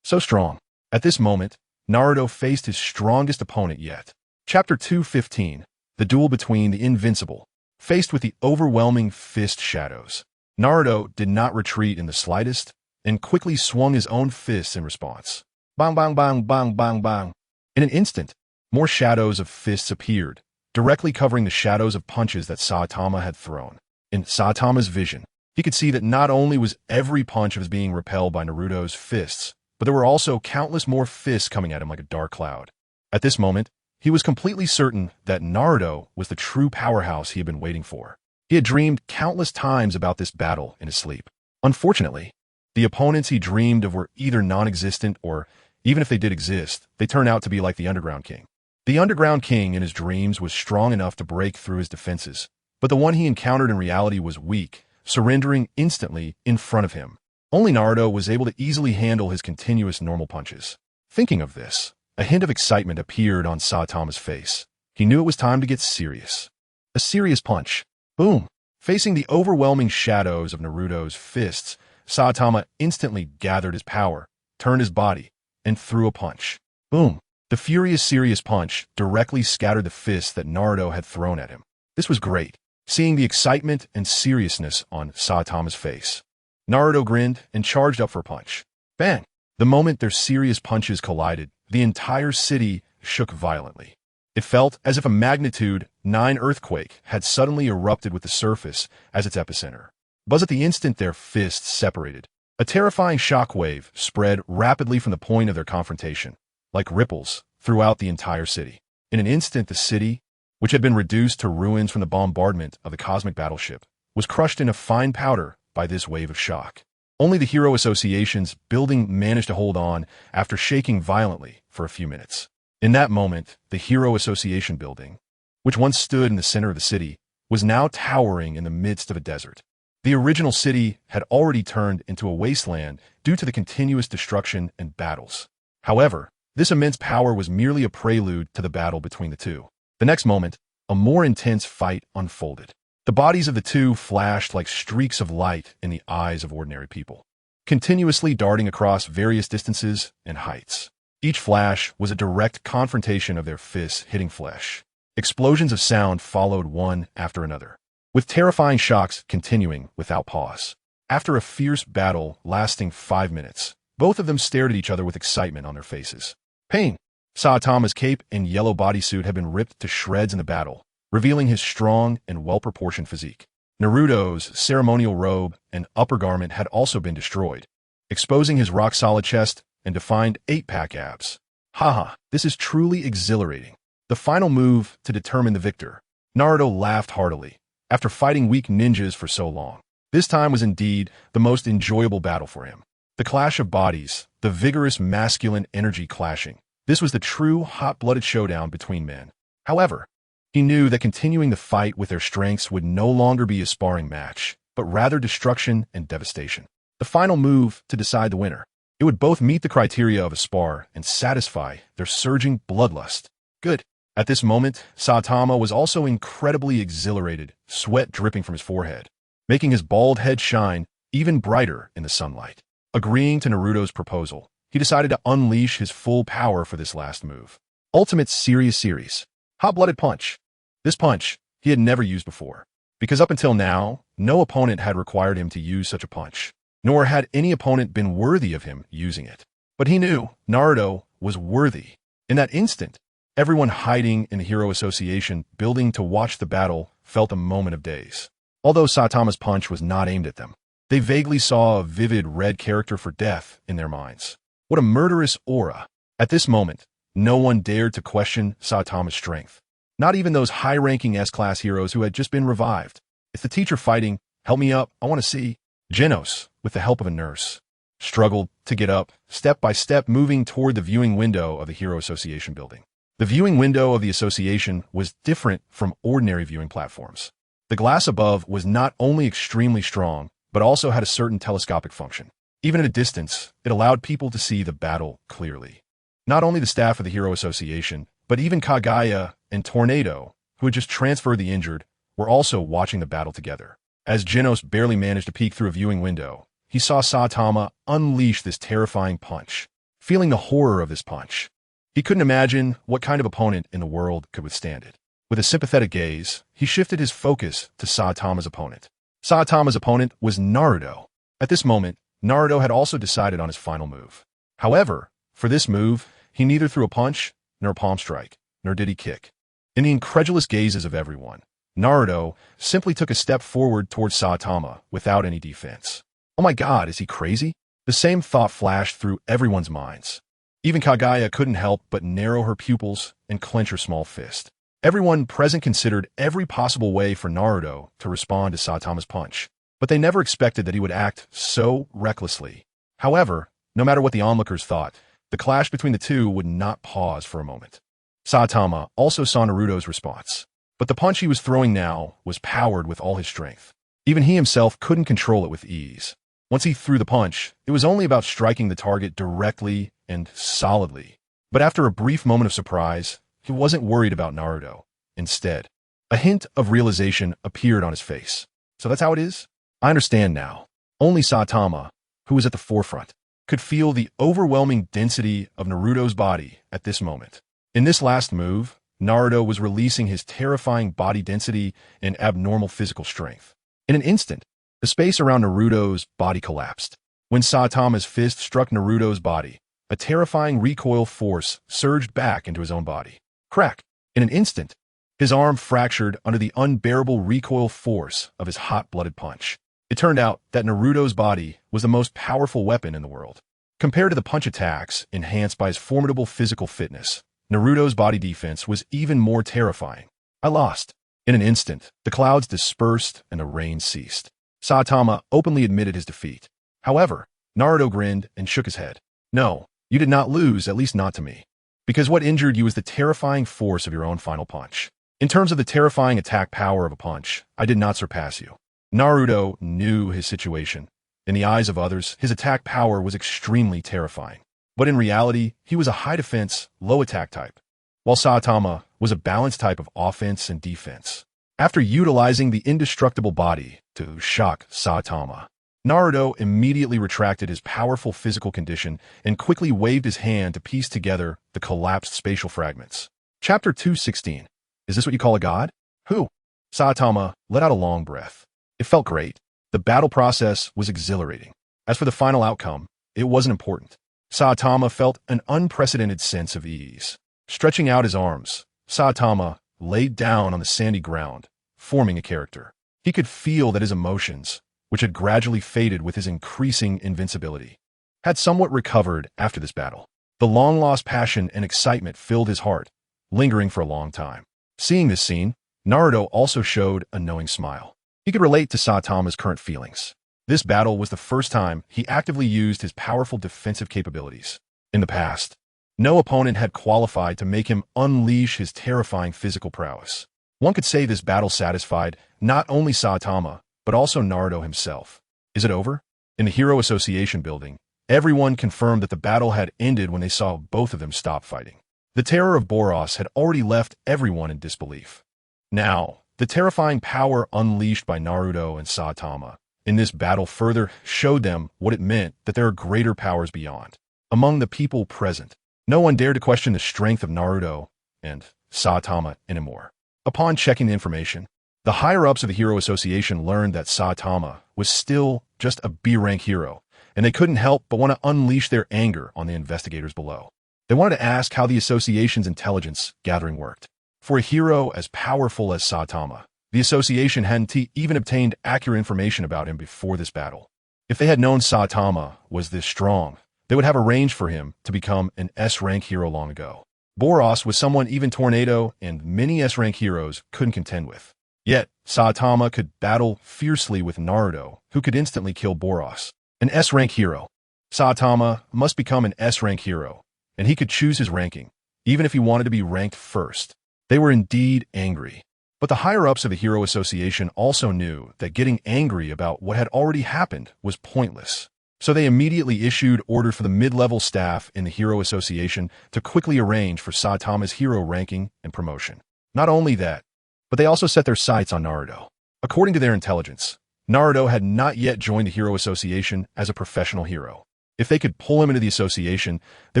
So strong. At this moment, Naruto faced his strongest opponent yet. Chapter 215, The Duel Between the Invincible. Faced with the overwhelming fist shadows, Naruto did not retreat in the slightest and quickly swung his own fists in response. Bang, bang, bang, bang, bang, bang. In an instant, more shadows of fists appeared, directly covering the shadows of punches that Saitama had thrown. In Saitama's vision, he could see that not only was every punch of his being repelled by Naruto's fists, but there were also countless more fists coming at him like a dark cloud. At this moment, he was completely certain that Naruto was the true powerhouse he had been waiting for. He had dreamed countless times about this battle in his sleep. Unfortunately, the opponents he dreamed of were either non-existent or, even if they did exist, they turned out to be like the Underground King. The Underground King in his dreams was strong enough to break through his defenses, but the one he encountered in reality was weak, surrendering instantly in front of him. Only Naruto was able to easily handle his continuous normal punches. Thinking of this, a hint of excitement appeared on Saitama's face. He knew it was time to get serious. A serious punch. Boom! Facing the overwhelming shadows of Naruto's fists, Saitama instantly gathered his power, turned his body, and threw a punch. Boom! The furious serious punch directly scattered the fists that Naruto had thrown at him. This was great, seeing the excitement and seriousness on Saitama's face. Naruto grinned and charged up for a punch. Bang! The moment their serious punches collided, the entire city shook violently. It felt as if a magnitude 9 earthquake had suddenly erupted with the surface as its epicenter. But at the instant their fists separated, a terrifying shockwave spread rapidly from the point of their confrontation, like ripples throughout the entire city. In an instant, the city, which had been reduced to ruins from the bombardment of the cosmic battleship, was crushed into fine powder by this wave of shock. Only the Hero Association's building managed to hold on after shaking violently for a few minutes. In that moment, the Hero Association building, which once stood in the center of the city, was now towering in the midst of a desert. The original city had already turned into a wasteland due to the continuous destruction and battles. However, this immense power was merely a prelude to the battle between the two. The next moment, a more intense fight unfolded. The bodies of the two flashed like streaks of light in the eyes of ordinary people, continuously darting across various distances and heights. Each flash was a direct confrontation of their fists hitting flesh. Explosions of sound followed one after another, with terrifying shocks continuing without pause. After a fierce battle lasting 5 minutes, both of them stared at each other with excitement on their faces. Pain! Saitama's cape and yellow bodysuit had been ripped to shreds in the battle, revealing his strong and well-proportioned physique. Naruto's ceremonial robe and upper garment had also been destroyed, exposing his rock-solid chest and defined 8-pack abs. Haha, this is truly exhilarating. The final move to determine the victor. Naruto laughed heartily. After fighting weak ninjas for so long, this time was indeed the most enjoyable battle for him. The clash of bodies, the vigorous masculine energy clashing. This was the true hot-blooded showdown between men. However, he knew that continuing the fight with their strengths would no longer be a sparring match, but rather destruction and devastation. The final move to decide the winner. It would both meet the criteria of a spar and satisfy their surging bloodlust. Good. At this moment, Saitama was also incredibly exhilarated, sweat dripping from his forehead, making his bald head shine even brighter in the sunlight. Agreeing to Naruto's proposal, he decided to unleash his full power for this last move. Ultimate Serious Series. Hot-blooded punch. This punch he had never used before, because up until now, no opponent had required him to use such a punch, nor had any opponent been worthy of him using it. But he knew Naruto was worthy. In that instant, everyone hiding in the Hero Association building to watch the battle felt a moment of daze. Although Saitama's punch was not aimed at them, they vaguely saw a vivid red character for death in their minds. What a murderous aura. At this moment, no one dared to question Saitama's strength. Not even those high-ranking S-class heroes who had just been revived. It's the teacher fighting. Help me up. I want to see. Genos, with the help of a nurse, struggled to get up, step by step moving toward the viewing window of the Hero Association building. The viewing window of the association was different from ordinary viewing platforms. The glass above was not only extremely strong, but also had a certain telescopic function. Even at a distance, it allowed people to see the battle clearly. Not only the staff of the Hero Association, but even Kaguya and Tornado, who had just transferred the injured, were also watching the battle together. As Genos barely managed to peek through a viewing window, he saw Saitama unleash this terrifying punch. Feeling the horror of this punch, he couldn't imagine what kind of opponent in the world could withstand it. With a sympathetic gaze, he shifted his focus to Saitama's opponent. Saitama's opponent was Naruto. At this moment, Naruto had also decided on his final move. However, for this move, he neither threw a punch, nor a palm strike, nor did he kick. In the incredulous gazes of everyone, Naruto simply took a step forward towards Saitama without any defense. Oh my god, is he crazy? The same thought flashed through everyone's minds. Even Kaguya couldn't help but narrow her pupils and clench her small fist. Everyone present considered every possible way for Naruto to respond to Saitama's punch, but they never expected that he would act so recklessly. However, no matter what the onlookers thought, the clash between the two would not pause for a moment. Saitama also saw Naruto's response, but the punch he was throwing now was powered with all his strength. Even he himself couldn't control it with ease. Once he threw the punch, it was only about striking the target directly and solidly. But after a brief moment of surprise, he wasn't worried about Naruto. Instead, a hint of realization appeared on his face. So that's how it is? I understand now. Only Saitama, who was at the forefront, could feel the overwhelming density of Naruto's body at this moment. In this last move, Naruto was releasing his terrifying body density and abnormal physical strength. In an instant, the space around Naruto's body collapsed. When Saitama's fist struck Naruto's body, a terrifying recoil force surged back into his own body. Crack! In an instant, his arm fractured under the unbearable recoil force of his hot-blooded punch. It turned out that Naruto's body was the most powerful weapon in the world. Compared to the punch attacks enhanced by his formidable physical fitness, Naruto's body defense was even more terrifying. I lost. In an instant, the clouds dispersed and the rain ceased. Saitama openly admitted his defeat. However, Naruto grinned and shook his head. No, you did not lose, at least not to me. Because what injured you was the terrifying force of your own final punch. In terms of the terrifying attack power of a punch, I did not surpass you. Naruto knew his situation. In the eyes of others, his attack power was extremely terrifying. But in reality, he was a high defense, low attack type, while Saitama was a balanced type of offense and defense. After utilizing the indestructible body to shock Saitama, Naruto immediately retracted his powerful physical condition and quickly waved his hand to piece together the collapsed spatial fragments. Chapter 216. Is this what you call a god? Who? Saitama let out a long breath. It felt great. The battle process was exhilarating. As for the final outcome, it wasn't important. Saitama felt an unprecedented sense of ease. Stretching out his arms, Saitama laid down on the sandy ground, forming a character. He could feel that his emotions, which had gradually faded with his increasing invincibility, had somewhat recovered after this battle. The long-lost passion and excitement filled his heart, lingering for a long time. Seeing this scene, Naruto also showed a knowing smile. He could relate to Saitama's current feelings. This battle was the first time he actively used his powerful defensive capabilities. In the past, no opponent had qualified to make him unleash his terrifying physical prowess. One could say this battle satisfied not only Saitama, but also Naruto himself. Is it over? In the Hero Association building, everyone confirmed that the battle had ended when they saw both of them stop fighting. The terror of Boros had already left everyone in disbelief. Now, the terrifying power unleashed by Naruto and Saitama in this battle further showed them what it meant that there are greater powers beyond. Among the people present, no one dared to question the strength of Naruto and Saitama anymore. Upon checking the information, the higher-ups of the Hero Association learned that Saitama was still just a B-rank hero, and they couldn't help but want to unleash their anger on the investigators below. They wanted to ask how the association's intelligence gathering worked. For a hero as powerful as Saitama, the association hadn't even obtained accurate information about him before this battle. If they had known Saitama was this strong, they would have arranged for him to become an S-rank hero long ago. Boros was someone even Tornado and many S-rank heroes couldn't contend with. Yet, Saitama could battle fiercely with Naruto, who could instantly kill Boros. An S-rank hero. Saitama must become an S-rank hero, and he could choose his ranking, even if he wanted to be ranked first. They were indeed angry. But the higher-ups of the Hero Association also knew that getting angry about what had already happened was pointless. So they immediately issued orders for the mid-level staff in the Hero Association to quickly arrange for Saitama's hero ranking and promotion. Not only that, but they also set their sights on Naruto. According to their intelligence, Naruto had not yet joined the Hero Association as a professional hero. If they could pull him into the association, they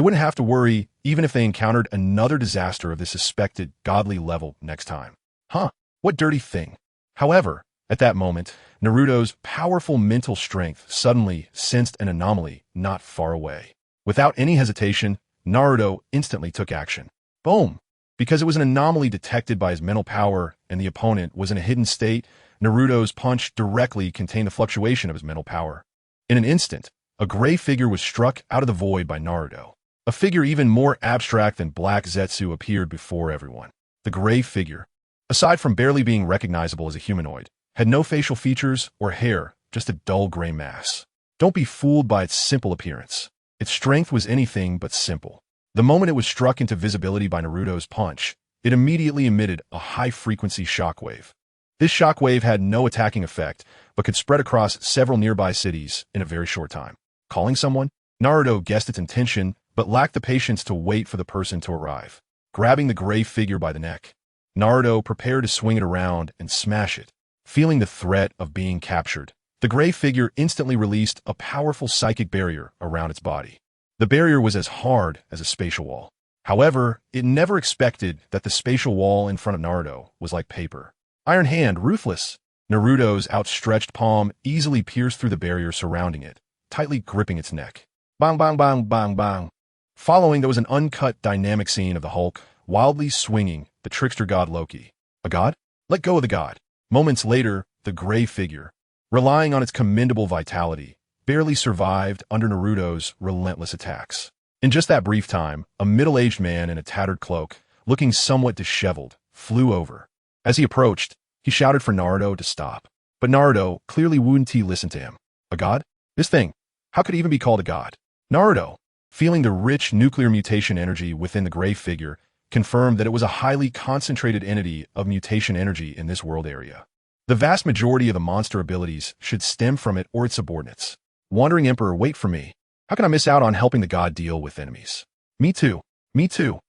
wouldn't have to worry even if they encountered another disaster of the suspected godly level next time. What dirty thing. However, at that moment, Naruto's powerful mental strength suddenly sensed an anomaly not far away. Without any hesitation, Naruto instantly took action. Boom! Because it was an anomaly detected by his mental power and the opponent was in a hidden state, Naruto's punch directly contained the fluctuation of his mental power. In an instant, a gray figure was struck out of the void by Naruto. A figure even more abstract than Black Zetsu appeared before everyone. The gray figure, aside from barely being recognizable as a humanoid, had no facial features or hair, just a dull gray mass. Don't be fooled by its simple appearance. Its strength was anything but simple. The moment it was struck into visibility by Naruto's punch, it immediately emitted a high-frequency shockwave. This shockwave had no attacking effect, but could spread across several nearby cities in a very short time. Calling someone? Naruto guessed its intention, but lacked the patience to wait for the person to arrive. Grabbing the gray figure by the neck, Naruto prepared to swing it around and smash it. Feeling the threat of being captured, the gray figure instantly released a powerful psychic barrier around its body. The barrier was as hard as a spatial wall. However, it never expected that the spatial wall in front of Naruto was like paper. Iron Hand, ruthless! Naruto's outstretched palm easily pierced through the barrier surrounding it, tightly gripping its neck. Bang, bang, bang, bang, bang. Following, there was an uncut, dynamic scene of the Hulk, wildly swinging the trickster god Loki. A god? Let go of the god. Moments later, the gray figure, relying on its commendable vitality, barely survived under Naruto's relentless attacks. In just that brief time, a middle-aged man in a tattered cloak, looking somewhat disheveled, flew over. As he approached, he shouted for Naruto to stop. But Naruto clearly wouldn't listen to him. A god? This thing, how could it even be called a god? Naruto, feeling the rich nuclear mutation energy within the gray figure, confirmed that it was a highly concentrated entity of mutation energy in this world area. The vast majority of the monster abilities should stem from it or its subordinates. Wandering Emperor, wait for me. How can I miss out on helping the god deal with enemies? Me too. Me too.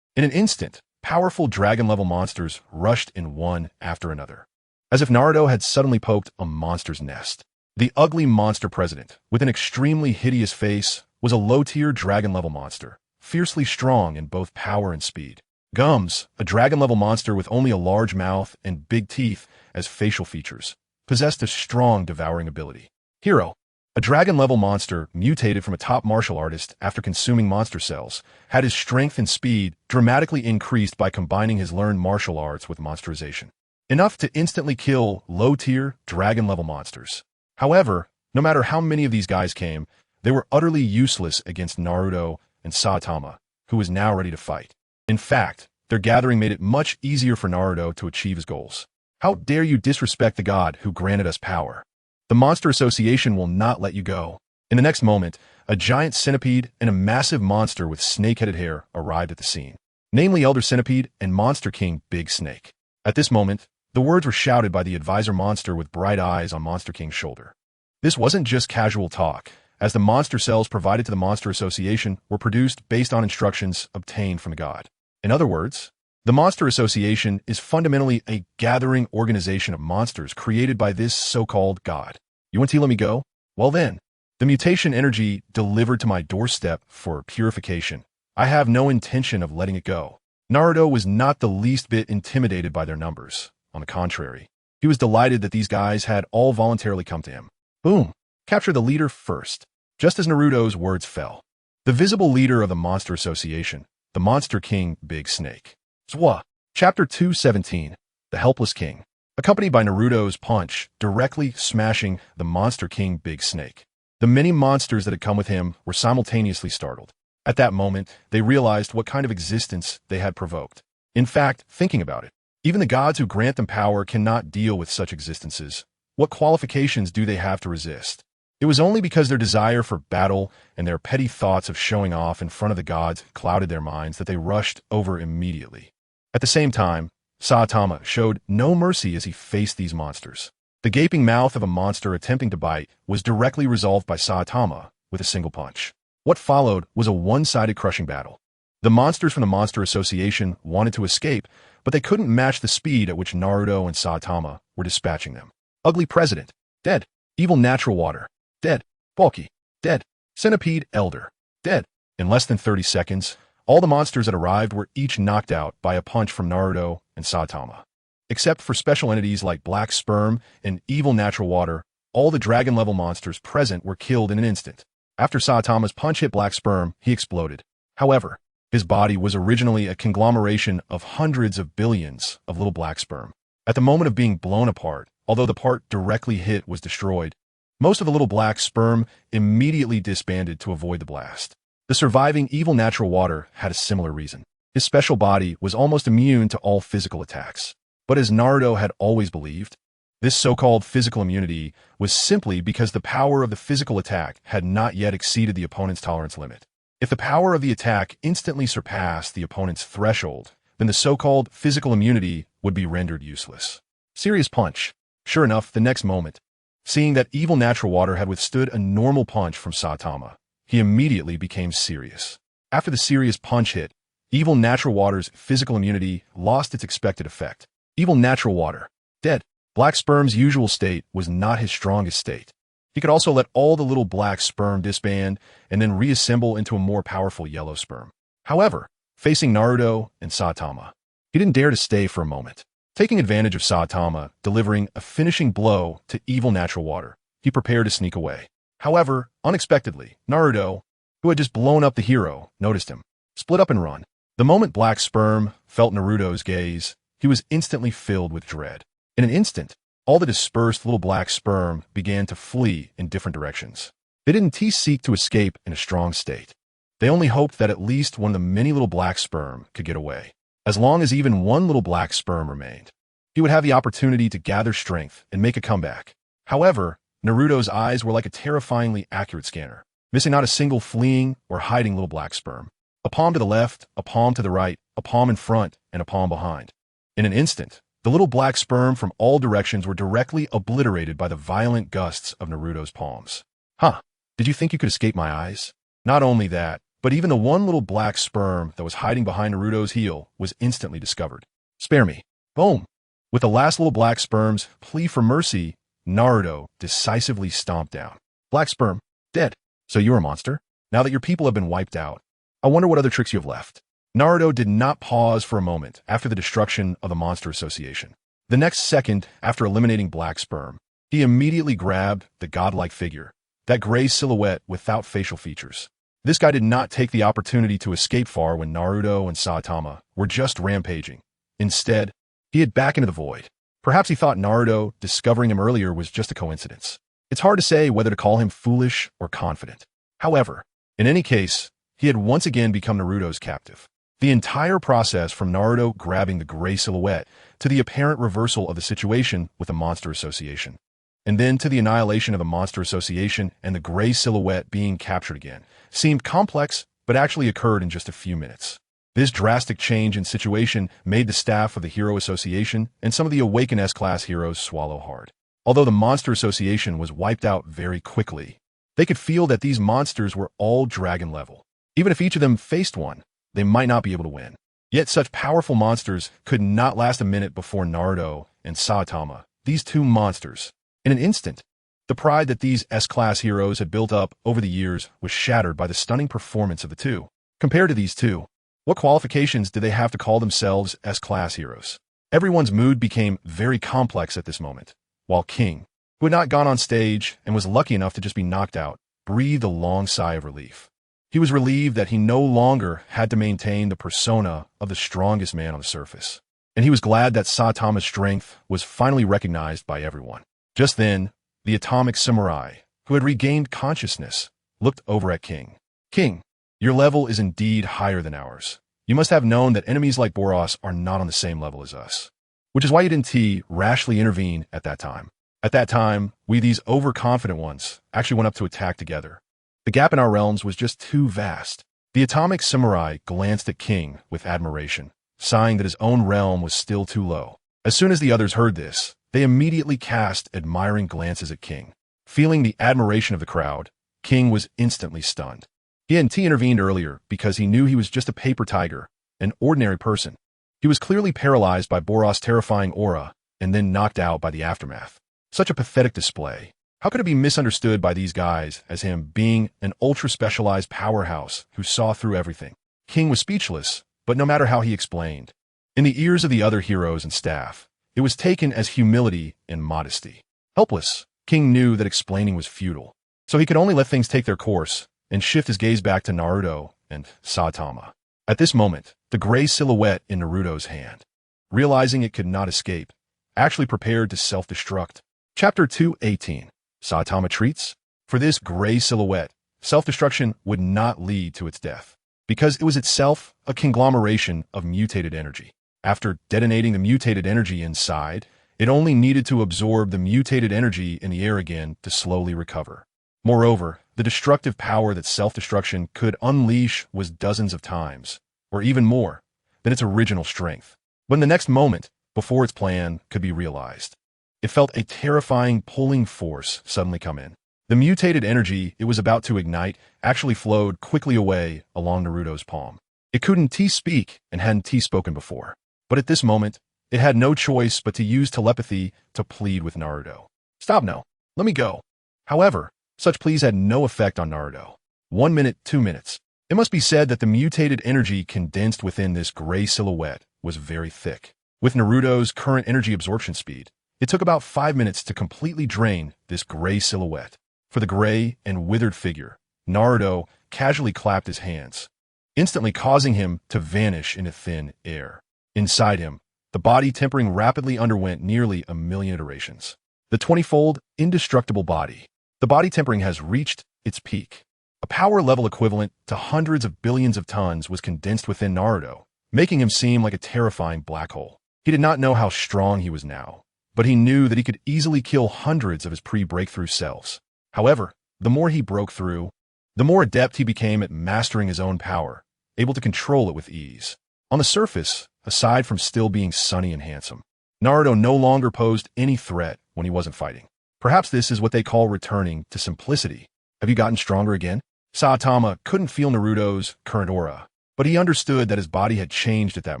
In an instant, powerful dragon-level monsters rushed in one after another, as if Naruto had suddenly poked a monster's nest. The ugly monster president, with an extremely hideous face, was a low-tier dragon-level monster, fiercely strong in both power and speed. Gums, a dragon-level monster with only a large mouth and big teeth as facial features, possessed a strong devouring ability. Hero, a dragon-level monster mutated from a top martial artist after consuming monster cells, had his strength and speed dramatically increased by combining his learned martial arts with monsterization, enough to instantly kill low-tier dragon-level monsters. However, no matter how many of these guys came, they were utterly useless against Naruto and Saitama, who was now ready to fight. In fact, their gathering made it much easier for Naruto to achieve his goals. How dare you disrespect the god who granted us power? The Monster Association will not let you go. In the next moment, a giant centipede and a massive monster with snake-headed hair arrived at the scene, namely Elder Centipede and Monster King Big Snake. At this moment, the words were shouted by the advisor monster with bright eyes on Monster King's shoulder. This wasn't just casual talk, as the monster cells provided to the Monster Association were produced based on instructions obtained from the god. In other words, the Monster Association is fundamentally a gathering organization of monsters created by this so-called god. You want to let me go? Well then, the mutation energy delivered to my doorstep for purification. I have no intention of letting it go. Naruto was not the least bit intimidated by their numbers. On the contrary, he was delighted that these guys had all voluntarily come to him. Boom! Capture the leader first. Just as Naruto's words fell, the visible leader of the Monster Association, the Monster King Big Snake. Zwa. Chapter 217, The Helpless King. Accompanied by Naruto's punch, directly smashing the Monster King Big Snake. The many monsters that had come with him were simultaneously startled. At that moment, they realized what kind of existence they had provoked. In fact, thinking about it, even the gods who grant them power cannot deal with such existences. What qualifications do they have to resist? It was only because their desire for battle and their petty thoughts of showing off in front of the gods clouded their minds that they rushed over immediately. At the same time, Saitama showed no mercy as he faced these monsters. The gaping mouth of a monster attempting to bite was directly resolved by Saitama with a single punch. What followed was a one-sided crushing battle. The monsters from the Monster Association wanted to escape, but they couldn't match the speed at which Naruto and Saitama were dispatching them. Ugly President, dead. Evil Natural Water, dead. Bulky, dead. Centipede Elder, dead. In less than 30 seconds, all the monsters that arrived were each knocked out by a punch from Naruto and Saitama. Except for special entities like Black Sperm and Evil Natural Water, all the dragon-level monsters present were killed in an instant. After Saitama's punch hit Black Sperm, he exploded. However, his body was originally a conglomeration of hundreds of billions of little black sperm. At the moment of being blown apart, although the part directly hit was destroyed, most of the little black sperm immediately disbanded to avoid the blast. The surviving Evil Natural Water had a similar reason. His special body was almost immune to all physical attacks. But as Naruto had always believed, this so-called physical immunity was simply because the power of the physical attack had not yet exceeded the opponent's tolerance limit. If the power of the attack instantly surpassed the opponent's threshold, then the so-called physical immunity would be rendered useless. Serious punch. Sure enough, the next moment, seeing that Evil Natural Water had withstood a normal punch from Saitama, he immediately became serious. After the serious punch hit, Evil Natural Water's physical immunity lost its expected effect. Evil Natural Water, dead. Black Sperm's usual state was not his strongest state. He could also let all the little black sperm disband and then reassemble into a more powerful yellow sperm. However, facing Naruto and Saitama, he didn't dare to stay for a moment. Taking advantage of Saitama delivering a finishing blow to Evil Natural Water, he prepared to sneak away. However, unexpectedly, Naruto, who had just blown up the hero, noticed him, split up and run. The moment Black Sperm felt Naruto's gaze, he was instantly filled with dread. In an instant, all the dispersed little black sperm began to flee in different directions. They didn't seek to escape in a strong state. They only hoped that at least one of the many little black sperm could get away. As long as even one little black sperm remained, he would have the opportunity to gather strength and make a comeback. However, Naruto's eyes were like a terrifyingly accurate scanner, missing not a single fleeing or hiding little black sperm. A palm to the left, a palm to the right, a palm in front, and a palm behind. In an instant, the little black sperm from all directions were directly obliterated by the violent gusts of Naruto's palms. Huh, did you think you could escape my eyes? Not only that, but even the one little black sperm that was hiding behind Naruto's heel was instantly discovered. Spare me. Boom. With the last little black sperm's plea for mercy, Naruto decisively stomped down. Black sperm, dead. So you're a monster? Now that your people have been wiped out, I wonder what other tricks you have left. Naruto did not pause for a moment after the destruction of the Monster Association. The next second, after eliminating Black Sperm, he immediately grabbed the godlike figure, that gray silhouette without facial features. This guy did not take the opportunity to escape far when Naruto and Saitama were just rampaging. Instead, he hid back into the void. Perhaps he thought Naruto discovering him earlier was just a coincidence. It's hard to say whether to call him foolish or confident. However, in any case, he had once again become Naruto's captive. The entire process from Naruto grabbing the gray silhouette to the apparent reversal of the situation with the Monster Association, and then to the annihilation of the Monster Association and the gray silhouette being captured again, seemed complex but actually occurred in just a few minutes. This drastic change in situation made the staff of the Hero Association and some of the Awaken S-Class heroes swallow hard. Although the Monster Association was wiped out very quickly, they could feel that these monsters were all dragon level. Even if each of them faced one, they might not be able to win. Yet such powerful monsters could not last a minute before Naruto and Saitama, these two monsters. In an instant, the pride that these S-class heroes had built up over the years was shattered by the stunning performance of the two. Compared to these two, what qualifications did they have to call themselves S-class heroes? Everyone's mood became very complex at this moment, while King, who had not gone on stage and was lucky enough to just be knocked out, breathed a long sigh of relief. He was relieved that he no longer had to maintain the persona of the strongest man on the surface. And he was glad that Saitama's strength was finally recognized by everyone. Just then, the atomic samurai, who had regained consciousness, looked over at King. King, your level is indeed higher than ours. You must have known that enemies like Boros are not on the same level as us. Which is why you didn't rashly intervene at that time. At that time, we these overconfident ones actually went up to attack together. The gap in our realms was just too vast. The atomic samurai glanced at King with admiration, sighing that his own realm was still too low. As soon as the others heard this, they immediately cast admiring glances at King. Feeling the admiration of the crowd, King was instantly stunned. He hadn't intervened earlier because he knew he was just a paper tiger, an ordinary person. He was clearly paralyzed by Boros' terrifying aura and then knocked out by the aftermath. Such a pathetic display. How could it be misunderstood by these guys as him being an ultra-specialized powerhouse who saw through everything? King was speechless, but no matter how he explained, in the ears of the other heroes and staff, it was taken as humility and modesty. Helpless, King knew that explaining was futile, so he could only let things take their course and shift his gaze back to Naruto and Saitama. At this moment, the gray silhouette in Naruto's hand, realizing it could not escape, actually prepared to self-destruct. Chapter 218. Saitama treats? For this gray silhouette, self-destruction would not lead to its death, because it was itself a conglomeration of mutated energy. After detonating the mutated energy inside, it only needed to absorb the mutated energy in the air again to slowly recover. Moreover, the destructive power that self-destruction could unleash was dozens of times, or even more, than its original strength. But in the next moment, before its plan could be realized, it felt a terrifying pulling force suddenly come in. The mutated energy it was about to ignite actually flowed quickly away along Naruto's palm. It couldn't speak and hadn't spoken before. But at this moment, it had no choice but to use telepathy to plead with Naruto. Stop now. Let me go. However, such pleas had no effect on Naruto. 1 minute, 2 minutes. It must be said that the mutated energy condensed within this gray silhouette was very thick. With Naruto's current energy absorption speed, it took about 5 minutes to completely drain this gray silhouette. For the gray and withered figure, Naruto casually clapped his hands, instantly causing him to vanish into thin air. Inside him, the body tempering rapidly underwent nearly 1,000,000 iterations. The 20-fold indestructible body. The body tempering has reached its peak. A power level equivalent to hundreds of billions of tons was condensed within Naruto, making him seem like a terrifying black hole. He did not know how strong he was now, but he knew that he could easily kill hundreds of his pre-breakthrough selves. However, the more he broke through, the more adept he became at mastering his own power, able to control it with ease. On the surface, aside from still being sunny and handsome, Naruto no longer posed any threat when he wasn't fighting. Perhaps this is what they call returning to simplicity. Have you gotten stronger again? Saitama couldn't feel Naruto's current aura, but he understood that his body had changed at that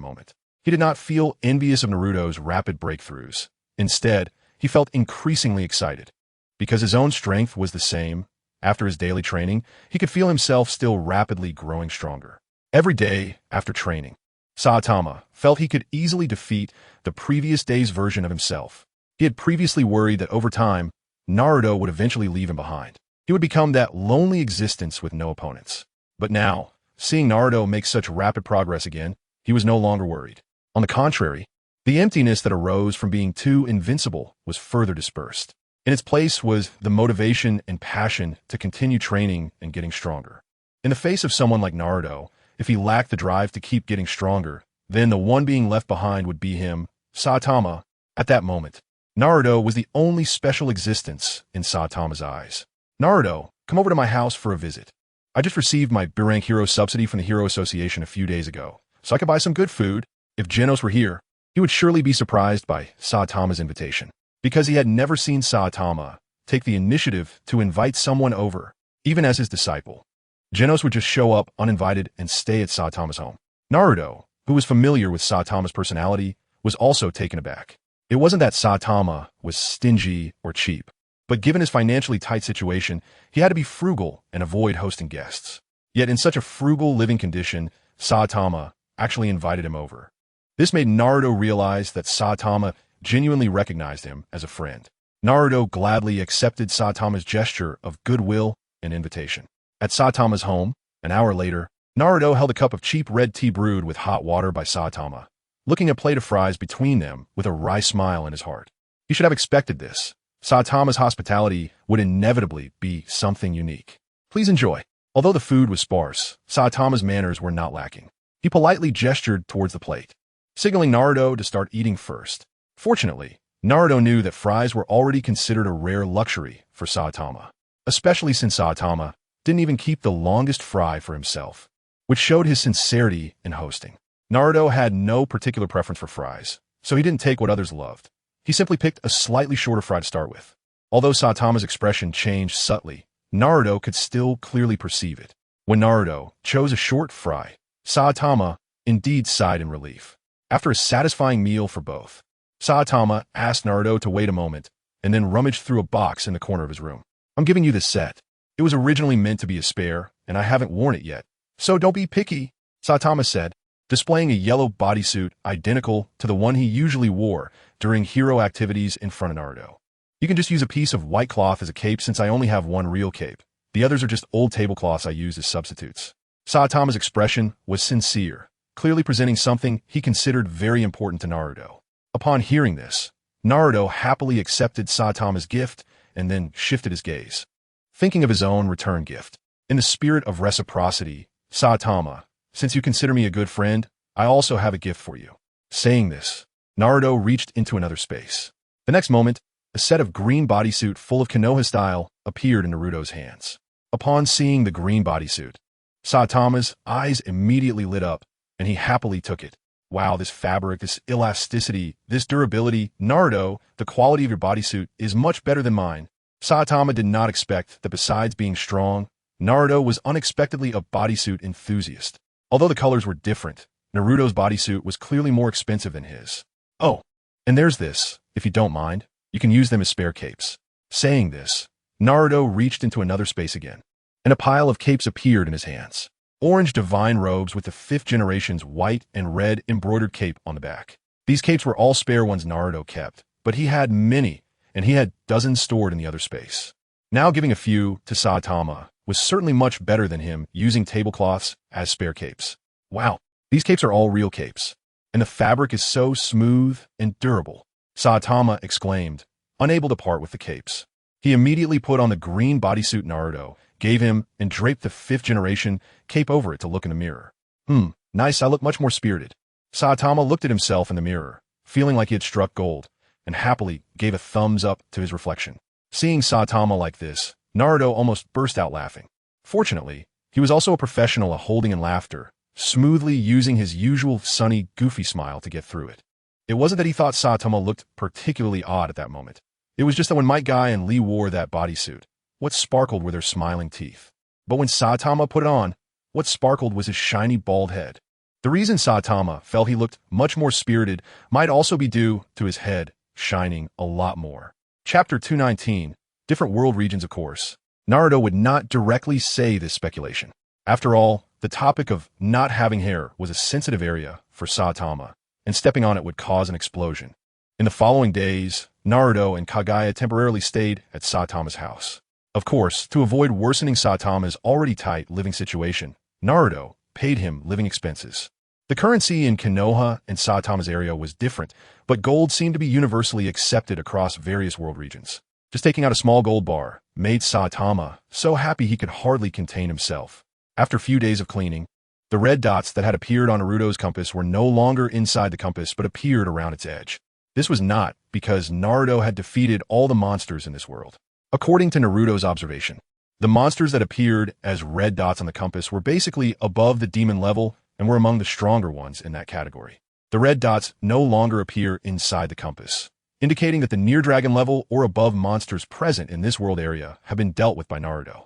moment. He did not feel envious of Naruto's rapid breakthroughs. Instead, he felt increasingly excited. Because his own strength was the same, after his daily training, he could feel himself still rapidly growing stronger. Every day after training, Saitama felt he could easily defeat the previous day's version of himself. He had previously worried that over time, Naruto would eventually leave him behind. He would become that lonely existence with no opponents. But now, seeing Naruto make such rapid progress again, he was no longer worried. On the contrary, the emptiness that arose from being too invincible was further dispersed. In its place was the motivation and passion to continue training and getting stronger. In the face of someone like Naruto, if he lacked the drive to keep getting stronger, then the one being left behind would be him, Saitama. At that moment, Naruto was the only special existence in Saitama's eyes. Naruto, come over to my house for a visit. I just received my B-rank hero subsidy from the Hero Association a few days ago, so I could buy some good food. If Genos were here, he would surely be surprised by Saitama's invitation, because he had never seen Saitama take the initiative to invite someone over, even as his disciple. Genos would just show up uninvited and stay at Saitama's home. Naruto, who was familiar with Saitama's personality, was also taken aback. It wasn't that Saitama was stingy or cheap, but given his financially tight situation, he had to be frugal and avoid hosting guests. Yet in such a frugal living condition, Saitama actually invited him over. This made Naruto realize that Saitama genuinely recognized him as a friend. Naruto gladly accepted Saitama's gesture of goodwill and invitation. At Saitama's home, an hour later, Naruto held a cup of cheap red tea brewed with hot water by Saitama, looking at a plate of fries between them with a wry smile in his heart. He should have expected this. Saitama's hospitality would inevitably be something unique. Please enjoy. Although the food was sparse, Saitama's manners were not lacking. He politely gestured towards the plate, signaling Naruto to start eating first. Fortunately, Naruto knew that fries were already considered a rare luxury for Saitama, especially since Saitama didn't even keep the longest fry for himself, which showed his sincerity in hosting. Naruto had no particular preference for fries, so he didn't take what others loved. He simply picked a slightly shorter fry to start with. Although Saitama's expression changed subtly, Naruto could still clearly perceive it. When Naruto chose a short fry, Saitama indeed sighed in relief. After a satisfying meal for both, Saitama asked Naruto to wait a moment and then rummaged through a box in the corner of his room. I'm giving you this set. It was originally meant to be a spare, and I haven't worn it yet, so don't be picky, Saitama said, displaying a yellow bodysuit identical to the one he usually wore during hero activities in front of Naruto. You can just use a piece of white cloth as a cape since I only have one real cape. The others are just old tablecloths I use as substitutes. Saitama's expression was sincere, clearly presenting something he considered very important to Naruto. Upon hearing this, Naruto happily accepted Saitama's gift and then shifted his gaze, thinking of his own return gift. In the spirit of reciprocity, Saitama, since you consider me a good friend, I also have a gift for you. Saying this, Naruto reached into another space. The next moment, a set of green bodysuit full of Konoha style appeared in Naruto's hands. Upon seeing the green bodysuit, Saitama's eyes immediately lit up, and he happily took it. Wow, this fabric, this elasticity, this durability, Naruto, the quality of your bodysuit is much better than mine. Saitama did not expect that besides being strong, Naruto was unexpectedly a bodysuit enthusiast. Although the colors were different, Naruto's bodysuit was clearly more expensive than his. Oh, and there's this, if you don't mind. You can use them as spare capes. Saying this, Naruto reached into another space again, and a pile of capes appeared in his hands. Orange divine robes with the 5th generation's white and red embroidered cape on the back. These capes were all spare ones Naruto kept, but he had many, and he had dozens stored in the other space. Now giving a few to Saitama was certainly much better than him using tablecloths as spare capes. Wow, these capes are all real capes, and the fabric is so smooth and durable, Saitama exclaimed, unable to part with the capes. He immediately put on the green bodysuit Naruto gave him and draped the 5th generation cape over it to look in the mirror. Nice, I look much more spirited. Saitama looked at himself in the mirror, feeling like he had struck gold, and happily gave a thumbs up to his reflection. Seeing Saitama like this, Naruto almost burst out laughing. Fortunately, he was also a professional at holding in laughter, smoothly using his usual sunny, goofy smile to get through it. It wasn't that he thought Saitama looked particularly odd at that moment. It was just that when Might Guy and Lee wore that bodysuit, what sparkled were their smiling teeth. But when Saitama put it on, what sparkled was his shiny bald head. The reason Saitama felt he looked much more spirited might also be due to his head shining a lot more. Chapter 219, Different World Regions of course. Naruto would not directly say this speculation. After all, the topic of not having hair was a sensitive area for Saitama, and stepping on it would cause an explosion. In the following days, Naruto and Kaguya temporarily stayed at Saitama's house. Of course, to avoid worsening Saitama's already tight living situation, Naruto paid him living expenses. The currency in Konoha and Saitama's area was different, but gold seemed to be universally accepted across various world regions. Just taking out a small gold bar made Saitama so happy he could hardly contain himself. After a few days of cleaning, the red dots that had appeared on Naruto's compass were no longer inside the compass but appeared around its edge. This was not because Naruto had defeated all the monsters in this world. According to Naruto's observation, the monsters that appeared as red dots on the compass were basically above the demon level and were among the stronger ones in that category. The red dots no longer appear inside the compass, indicating that the near dragon level or above monsters present in this world area have been dealt with by Naruto.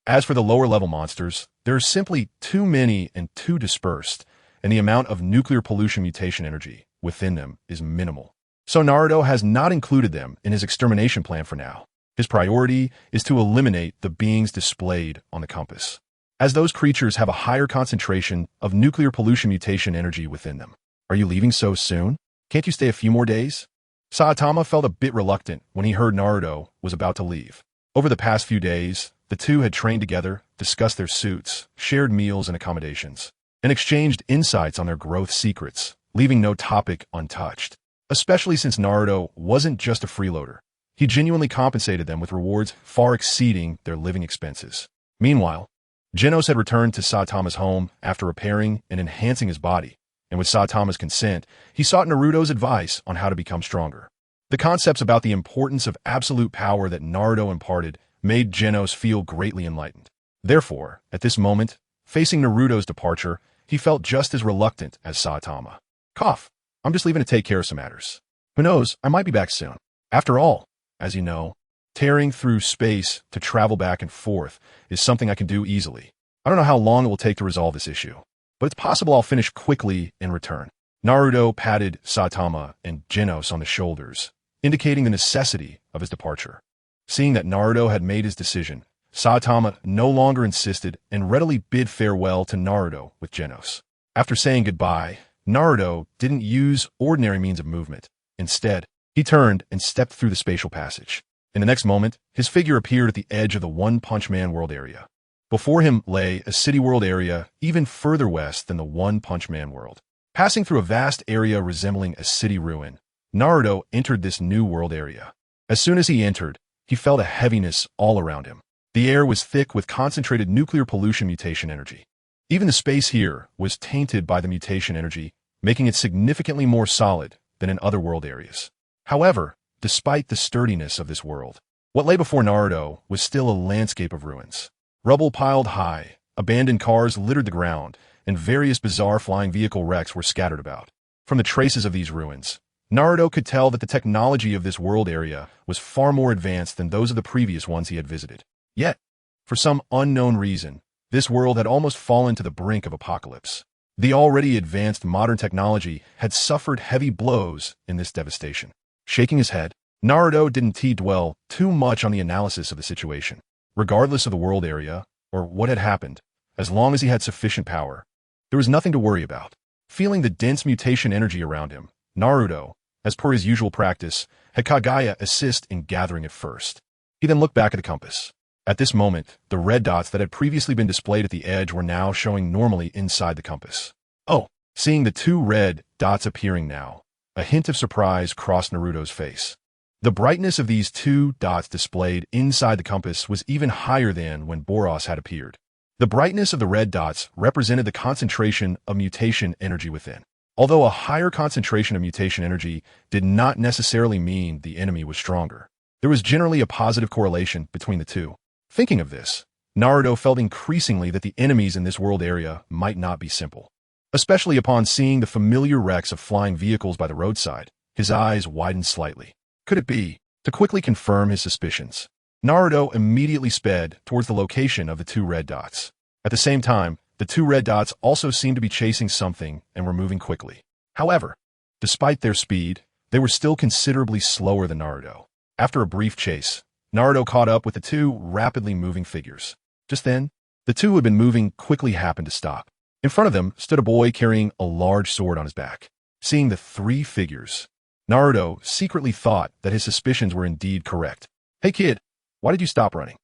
As for the lower level monsters, there are simply too many and too dispersed, and the amount of nuclear pollution mutation energy within them is minimal. So Naruto has not included them in his extermination plan for now. His priority is to eliminate the beings displayed on the compass, as those creatures have a higher concentration of nuclear pollution mutation energy within them. Are you leaving so soon? Can't you stay a few more days? Saitama felt a bit reluctant when he heard Naruto was about to leave. Over the past few days, the two had trained together, discussed their suits, shared meals and accommodations, and exchanged insights on their growth secrets, leaving no topic untouched. Especially since Naruto wasn't just a freeloader. He genuinely compensated them with rewards far exceeding their living expenses. Meanwhile, Genos had returned to Saitama's home after repairing and enhancing his body, and with Saitama's consent, he sought Naruto's advice on how to become stronger. The concepts about the importance of absolute power that Naruto imparted made Genos feel greatly enlightened. Therefore, at this moment, facing Naruto's departure, he felt just as reluctant as Saitama. Cough. I'm just leaving to take care of some matters. Who knows, I might be back soon. After all, as you know, tearing through space to travel back and forth is something I can do easily. I don't know how long it will take to resolve this issue, but it's possible I'll finish quickly and return. Naruto patted Saitama and Genos on the shoulders, indicating the necessity of his departure. Seeing that Naruto had made his decision, Saitama no longer insisted and readily bid farewell to Naruto with Genos. After saying goodbye, Naruto didn't use ordinary means of movement. Instead, he turned and stepped through the spatial passage. In the next moment, his figure appeared at the edge of the One Punch Man world area. Before him lay a city world area even further west than the One Punch Man world. Passing through a vast area resembling a city ruin, Naruto entered this new world area. As soon as he entered, he felt a heaviness all around him. The air was thick with concentrated nuclear pollution mutation energy. Even the space here was tainted by the mutation energy, making it significantly more solid than in other world areas. However, despite the sturdiness of this world, what lay before Naruto was still a landscape of ruins. Rubble piled high, abandoned cars littered the ground, and various bizarre flying vehicle wrecks were scattered about. From the traces of these ruins, Naruto could tell that the technology of this world area was far more advanced than those of the previous ones he had visited. Yet, for some unknown reason, this world had almost fallen to the brink of apocalypse. The already advanced modern technology had suffered heavy blows in this devastation. Shaking his head, Naruto didn't dwell too much on the analysis of the situation. Regardless of the world area, or what had happened, as long as he had sufficient power, there was nothing to worry about. Feeling the dense mutation energy around him, Naruto, as per his usual practice, had Kaguya assist in gathering it first. He then looked back at the compass. At this moment, the red dots that had previously been displayed at the edge were now showing normally inside the compass. Oh, seeing the two red dots appearing now, a hint of surprise crossed Naruto's face. The brightness of these two dots displayed inside the compass was even higher than when Boros had appeared. The brightness of the red dots represented the concentration of mutation energy within. Although a higher concentration of mutation energy did not necessarily mean the enemy was stronger, there was generally a positive correlation between the two. Thinking of this, Naruto felt increasingly that the enemies in this world area might not be simple. Especially upon seeing the familiar wrecks of flying vehicles by the roadside, his eyes widened slightly. Could it be? To quickly confirm his suspicions, Naruto immediately sped towards the location of the two red dots. At the same time, the two red dots also seemed to be chasing something and were moving quickly. However, despite their speed, they were still considerably slower than Naruto. After a brief chase, Naruto caught up with the two rapidly moving figures. Just then, the two who had been moving quickly happened to stop. In front of them stood a boy carrying a large sword on his back. Seeing the three figures, Naruto secretly thought that his suspicions were indeed correct. Hey kid, why did you stop running?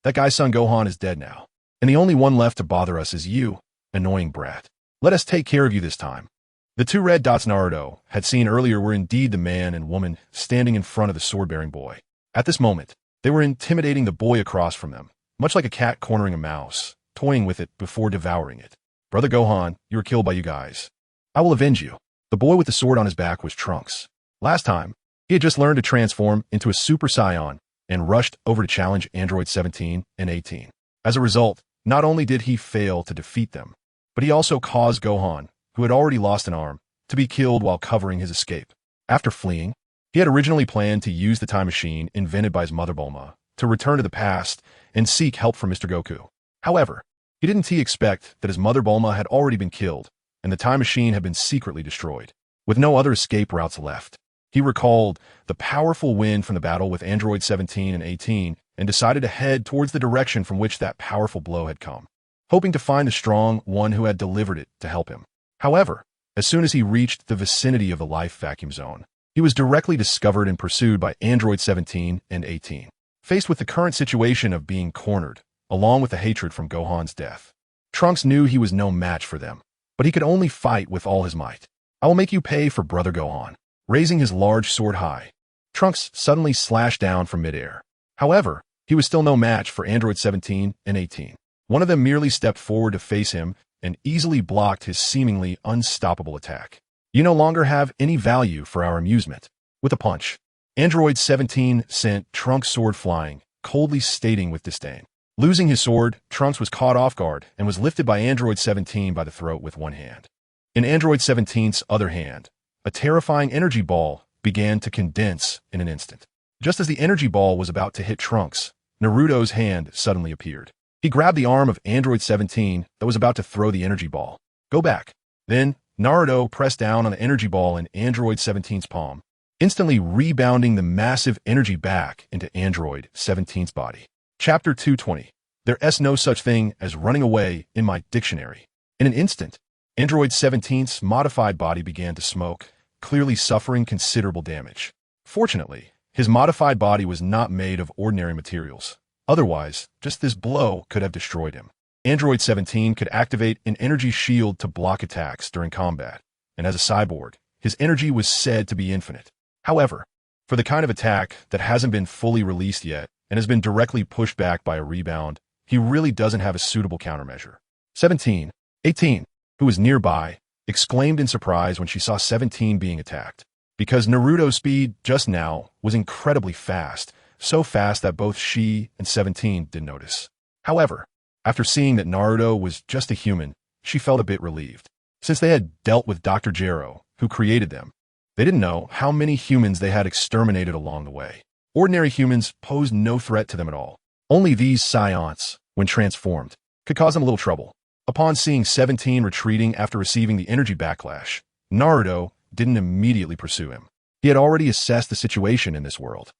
That guy's son Gohan is dead now, and the only one left to bother us is you, annoying brat. Let us take care of you this time. The two red dots Naruto had seen earlier were indeed the man and woman standing in front of the sword-bearing boy. At this moment, they were intimidating the boy across from them, much like a cat cornering a mouse, toying with it before devouring it. Brother Gohan, you were killed by you guys. I will avenge you. The boy with the sword on his back was Trunks. Last time, he had just learned to transform into a Super Saiyan and rushed over to challenge Android 17 and 18. As a result, not only did he fail to defeat them, but he also caused Gohan, who had already lost an arm, to be killed while covering his escape. After fleeing, he had originally planned to use the time machine invented by his mother Bulma to return to the past and seek help from Mr. Goku. However, he didn't expect that his mother Bulma had already been killed, and the time machine had been secretly destroyed, with no other escape routes left. He recalled the powerful wind from the battle with Android 17 and 18 and decided to head towards the direction from which that powerful blow had come, hoping to find the strong one who had delivered it to help him. However, as soon as he reached the vicinity of the life vacuum zone, he was directly discovered and pursued by Android 17 and 18. Faced with the current situation of being cornered, along with the hatred from Gohan's death, Trunks knew he was no match for them, but he could only fight with all his might. "I will make you pay for Brother Gohan." Raising his large sword high, Trunks suddenly slashed down from midair. However, he was still no match for Android 17 and 18. One of them merely stepped forward to face him and easily blocked his seemingly unstoppable attack. "You no longer have any value for our amusement." With a punch, Android 17 sent Trunks' sword flying, coldly stating with disdain. Losing his sword, Trunks was caught off guard and was lifted by Android 17 by the throat with one hand. In Android 17's other hand, a terrifying energy ball began to condense in an instant. Just as the energy ball was about to hit Trunks, Naruto's hand suddenly appeared. He grabbed the arm of Android 17 that was about to throw the energy ball. "Go back." Then, Naruto pressed down on the energy ball in Android 17's palm, instantly rebounding the massive energy back into Android 17's body. Chapter 220. There's no such thing as running away in my dictionary. In an instant, Android 17's modified body began to smoke, clearly suffering considerable damage. Fortunately, his modified body was not made of ordinary materials. Otherwise, just this blow could have destroyed him. Android 17 could activate an energy shield to block attacks during combat, and as a cyborg, his energy was said to be infinite. However, for the kind of attack that hasn't been fully released yet and has been directly pushed back by a rebound, he really doesn't have a suitable countermeasure. 18, who was nearby, exclaimed in surprise when she saw 17 being attacked, because Naruto's speed just now was incredibly fast, so fast that both she and 17 didn't notice. However, after seeing that Naruto was just a human, she felt a bit relieved. Since they had dealt with Dr. Gero, who created them, they didn't know how many humans they had exterminated along the way. Ordinary humans posed no threat to them at all. Only these scions, when transformed, could cause them a little trouble. Upon seeing 17 retreating after receiving the energy backlash, Naruto didn't immediately pursue him. He had already assessed the situation in this world.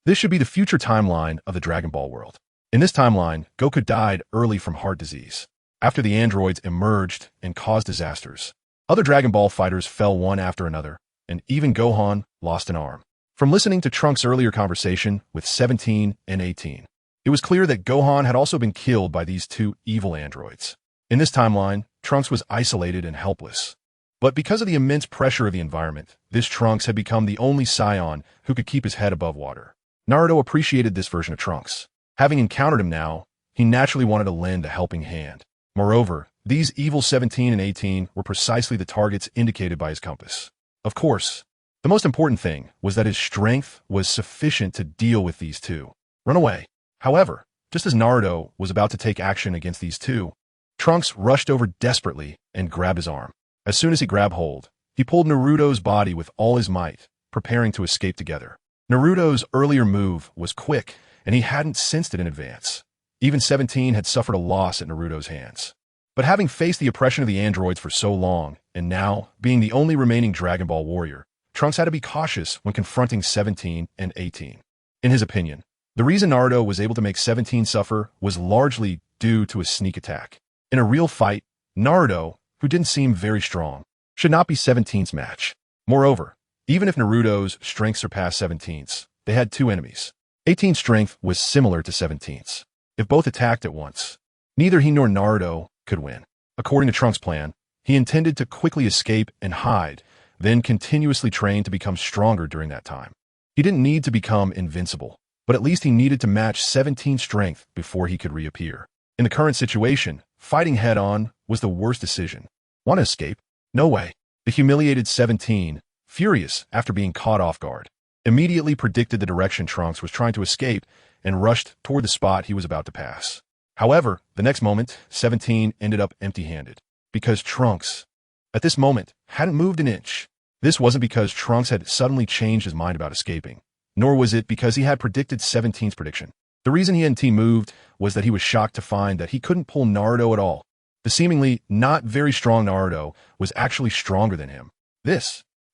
This should be the future timeline of the Dragon Ball world. In this timeline, Goku died early from heart disease. After the androids emerged and caused disasters, other Dragon Ball fighters fell one after another, and even Gohan lost an arm. From listening to Trunks' earlier conversation with 17 and 18, it was clear that Gohan had also been killed by these two evil androids. In this timeline, Trunks was isolated and helpless. But because of the immense pressure of the environment, this Trunks had become the only scion who could keep his head above water. Naruto appreciated this version of Trunks. Having encountered him now, he naturally wanted to lend a helping hand. Moreover, these evil 17 and 18 were precisely the targets indicated by his compass. Of course, the most important thing was that his strength was sufficient to deal with these two. Run away. However, just as Naruto was about to take action against these two, Trunks rushed over desperately and grabbed his arm. As soon as he grabbed hold, he pulled Naruto's body with all his might, preparing to escape together. Naruto's earlier move was quick, and he hadn't sensed it in advance. Even 17 had suffered a loss at Naruto's hands. But having faced the oppression of the androids for so long, and now being the only remaining Dragon Ball warrior, Trunks had to be cautious when confronting 17 and 18. In his opinion, the reason Naruto was able to make 17 suffer was largely due to a sneak attack. In a real fight, Naruto, who didn't seem very strong, should not be 17's match. Moreover, even if Naruto's strength surpassed 17's, they had two enemies. 18's strength was similar to 17's. If both attacked at once, neither he nor Naruto could win. According to Trunks' plan, he intended to quickly escape and hide, then continuously train to become stronger during that time. He didn't need to become invincible, but at least he needed to match 17's strength before he could reappear. In the current situation, fighting head-on was the worst decision. Want to escape? No way. The humiliated 17, furious after being caught off guard, immediately predicted the direction Trunks was trying to escape and rushed toward the spot he was about to pass. However, the next moment, 17 ended up empty-handed, because Trunks, at this moment, hadn't moved an inch. This wasn't because Trunks had suddenly changed his mind about escaping, nor was it because he had predicted 17's prediction. The reason he hadn't moved was that he was shocked to find that he couldn't pull Naruto at all. The seemingly not very strong Naruto was actually stronger than him.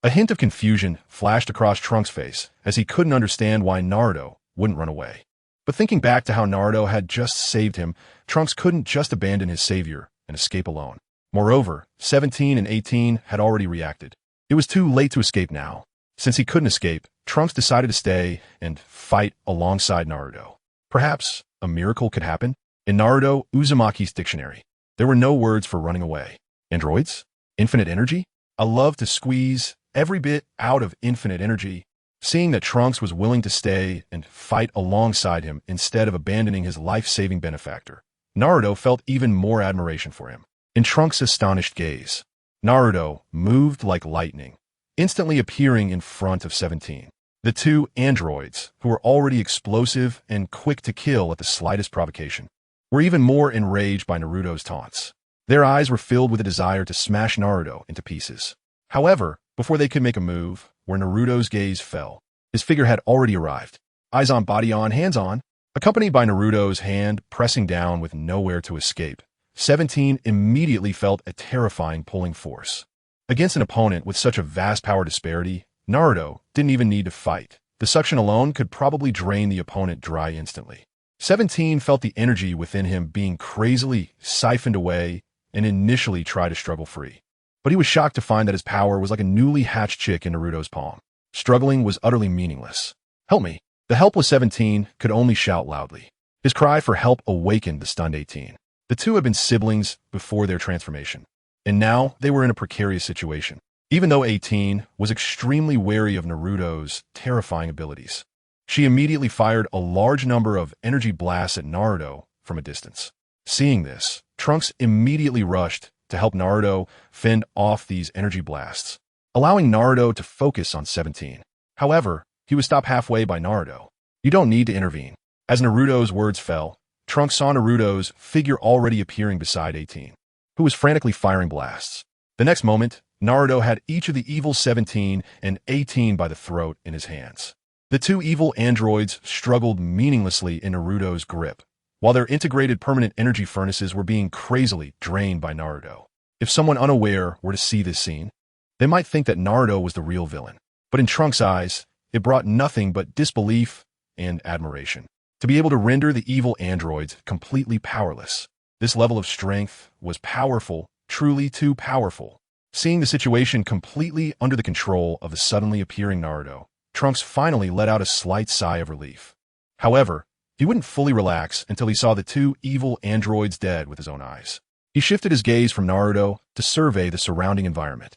A hint of confusion flashed across Trunks' face as he couldn't understand why Naruto wouldn't run away. But thinking back to how Naruto had just saved him, Trunks couldn't just abandon his savior and escape alone. Moreover, 17 and 18 had already reacted. It was too late to escape now. Since he couldn't escape, Trunks decided to stay and fight alongside Naruto. Perhaps a miracle could happen? In Naruto Uzumaki's dictionary, there were no words for running away. Androids? Infinite energy? I love to squeeze every bit out of infinite energy. Seeing that Trunks was willing to stay and fight alongside him instead of abandoning his life-saving benefactor, Naruto felt even more admiration for him. In Trunks' astonished gaze, Naruto moved like lightning, instantly appearing in front of 17. The two androids, who were already explosive and quick to kill at the slightest provocation, were even more enraged by Naruto's taunts. Their eyes were filled with a desire to smash Naruto into pieces. However, before they could make a move, where Naruto's gaze fell, his figure had already arrived. Eyes on, body on, hands on. Accompanied by Naruto's hand pressing down with nowhere to escape, 17 immediately felt a terrifying pulling force. Against an opponent with such a vast power disparity, Naruto didn't even need to fight. The suction alone could probably drain the opponent dry instantly. 17 felt the energy within him being crazily siphoned away and initially tried to struggle free. But he was shocked to find that his power was like a newly hatched chick in Naruto's palm. Struggling was utterly meaningless. Help me. The helpless 17 could only shout loudly. His cry for help awakened the stunned 18. The two had been siblings before their transformation, and now they were in a precarious situation. Even though 18 was extremely wary of Naruto's terrifying abilities, she immediately fired a large number of energy blasts at Naruto from a distance. Seeing this, Trunks immediately rushed to help Naruto fend off these energy blasts, allowing Naruto to focus on 17. However, he was stopped halfway by Naruto. You don't need to intervene. As Naruto's words fell, Trunks saw Naruto's figure already appearing beside 18, who was frantically firing blasts. The next moment, Naruto had each of the evil 17 and 18 by the throat in his hands. The two evil androids struggled meaninglessly in Naruto's grip, while their integrated permanent energy furnaces were being crazily drained by Naruto. If someone unaware were to see this scene, they might think that Naruto was the real villain. But in Trunks' eyes, it brought nothing but disbelief and admiration. To be able to render the evil androids completely powerless, this level of strength was powerful, truly too powerful. Seeing the situation completely under the control of the suddenly appearing Naruto, Trunks finally let out a slight sigh of relief. However, he wouldn't fully relax until he saw the two evil androids dead with his own eyes. He shifted his gaze from Naruto to survey the surrounding environment.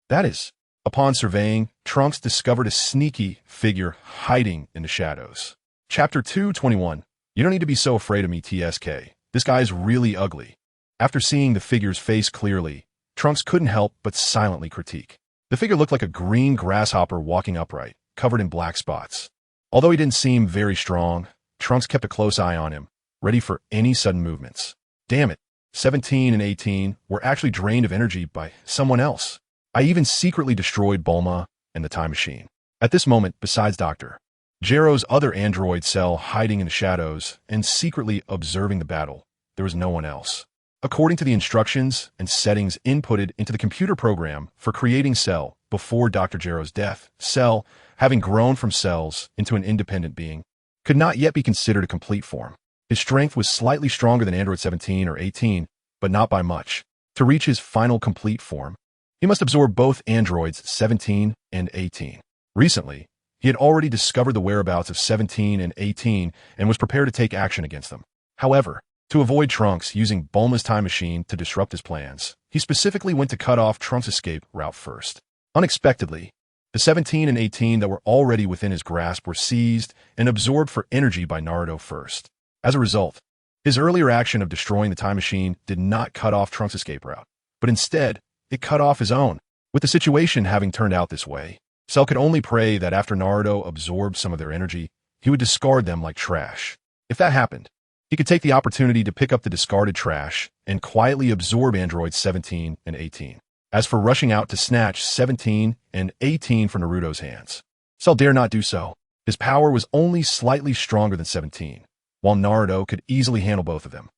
That is. Upon surveying, Trunks discovered a sneaky figure hiding in the shadows. Chapter 221. You don't need to be so afraid of me, TSK. This guy's really ugly. After seeing the figure's face clearly, Trunks couldn't help but silently critique. The figure looked like a green grasshopper walking upright, covered in black spots. Although he didn't seem very strong, Trunks kept a close eye on him, ready for any sudden movements. Damn it, 17 and 18 were actually drained of energy by someone else. I even secretly destroyed Bulma and the time machine. At this moment, besides Dr. Gero's other android cell hiding in the shadows and secretly observing the battle, there was no one else. According to the instructions and settings inputted into the computer program for creating Cell before Dr. Gero's death, Cell, having grown from cells into an independent being, could not yet be considered a complete form. His strength was slightly stronger than Android 17 or 18, but not by much. To reach his final complete form, he must absorb both androids 17 and 18. Recently, he had already discovered the whereabouts of 17 and 18 and was prepared to take action against them. However, to avoid Trunks using Bulma's time machine to disrupt his plans, he specifically went to cut off Trunks' escape route first. Unexpectedly, the 17 and 18 that were already within his grasp were seized and absorbed for energy by Naruto first. As a result, his earlier action of destroying the time machine did not cut off Trunks' escape route, but instead, it cut off his own. With the situation having turned out this way, Cell could only pray that after Naruto absorbed some of their energy, he would discard them like trash. If that happened, he could take the opportunity to pick up the discarded trash and quietly absorb androids 17 and 18. As for rushing out to snatch 17 and 18 from Naruto's hands, Cell dare not do so. His power was only slightly stronger than 17, while Naruto could easily handle both of them.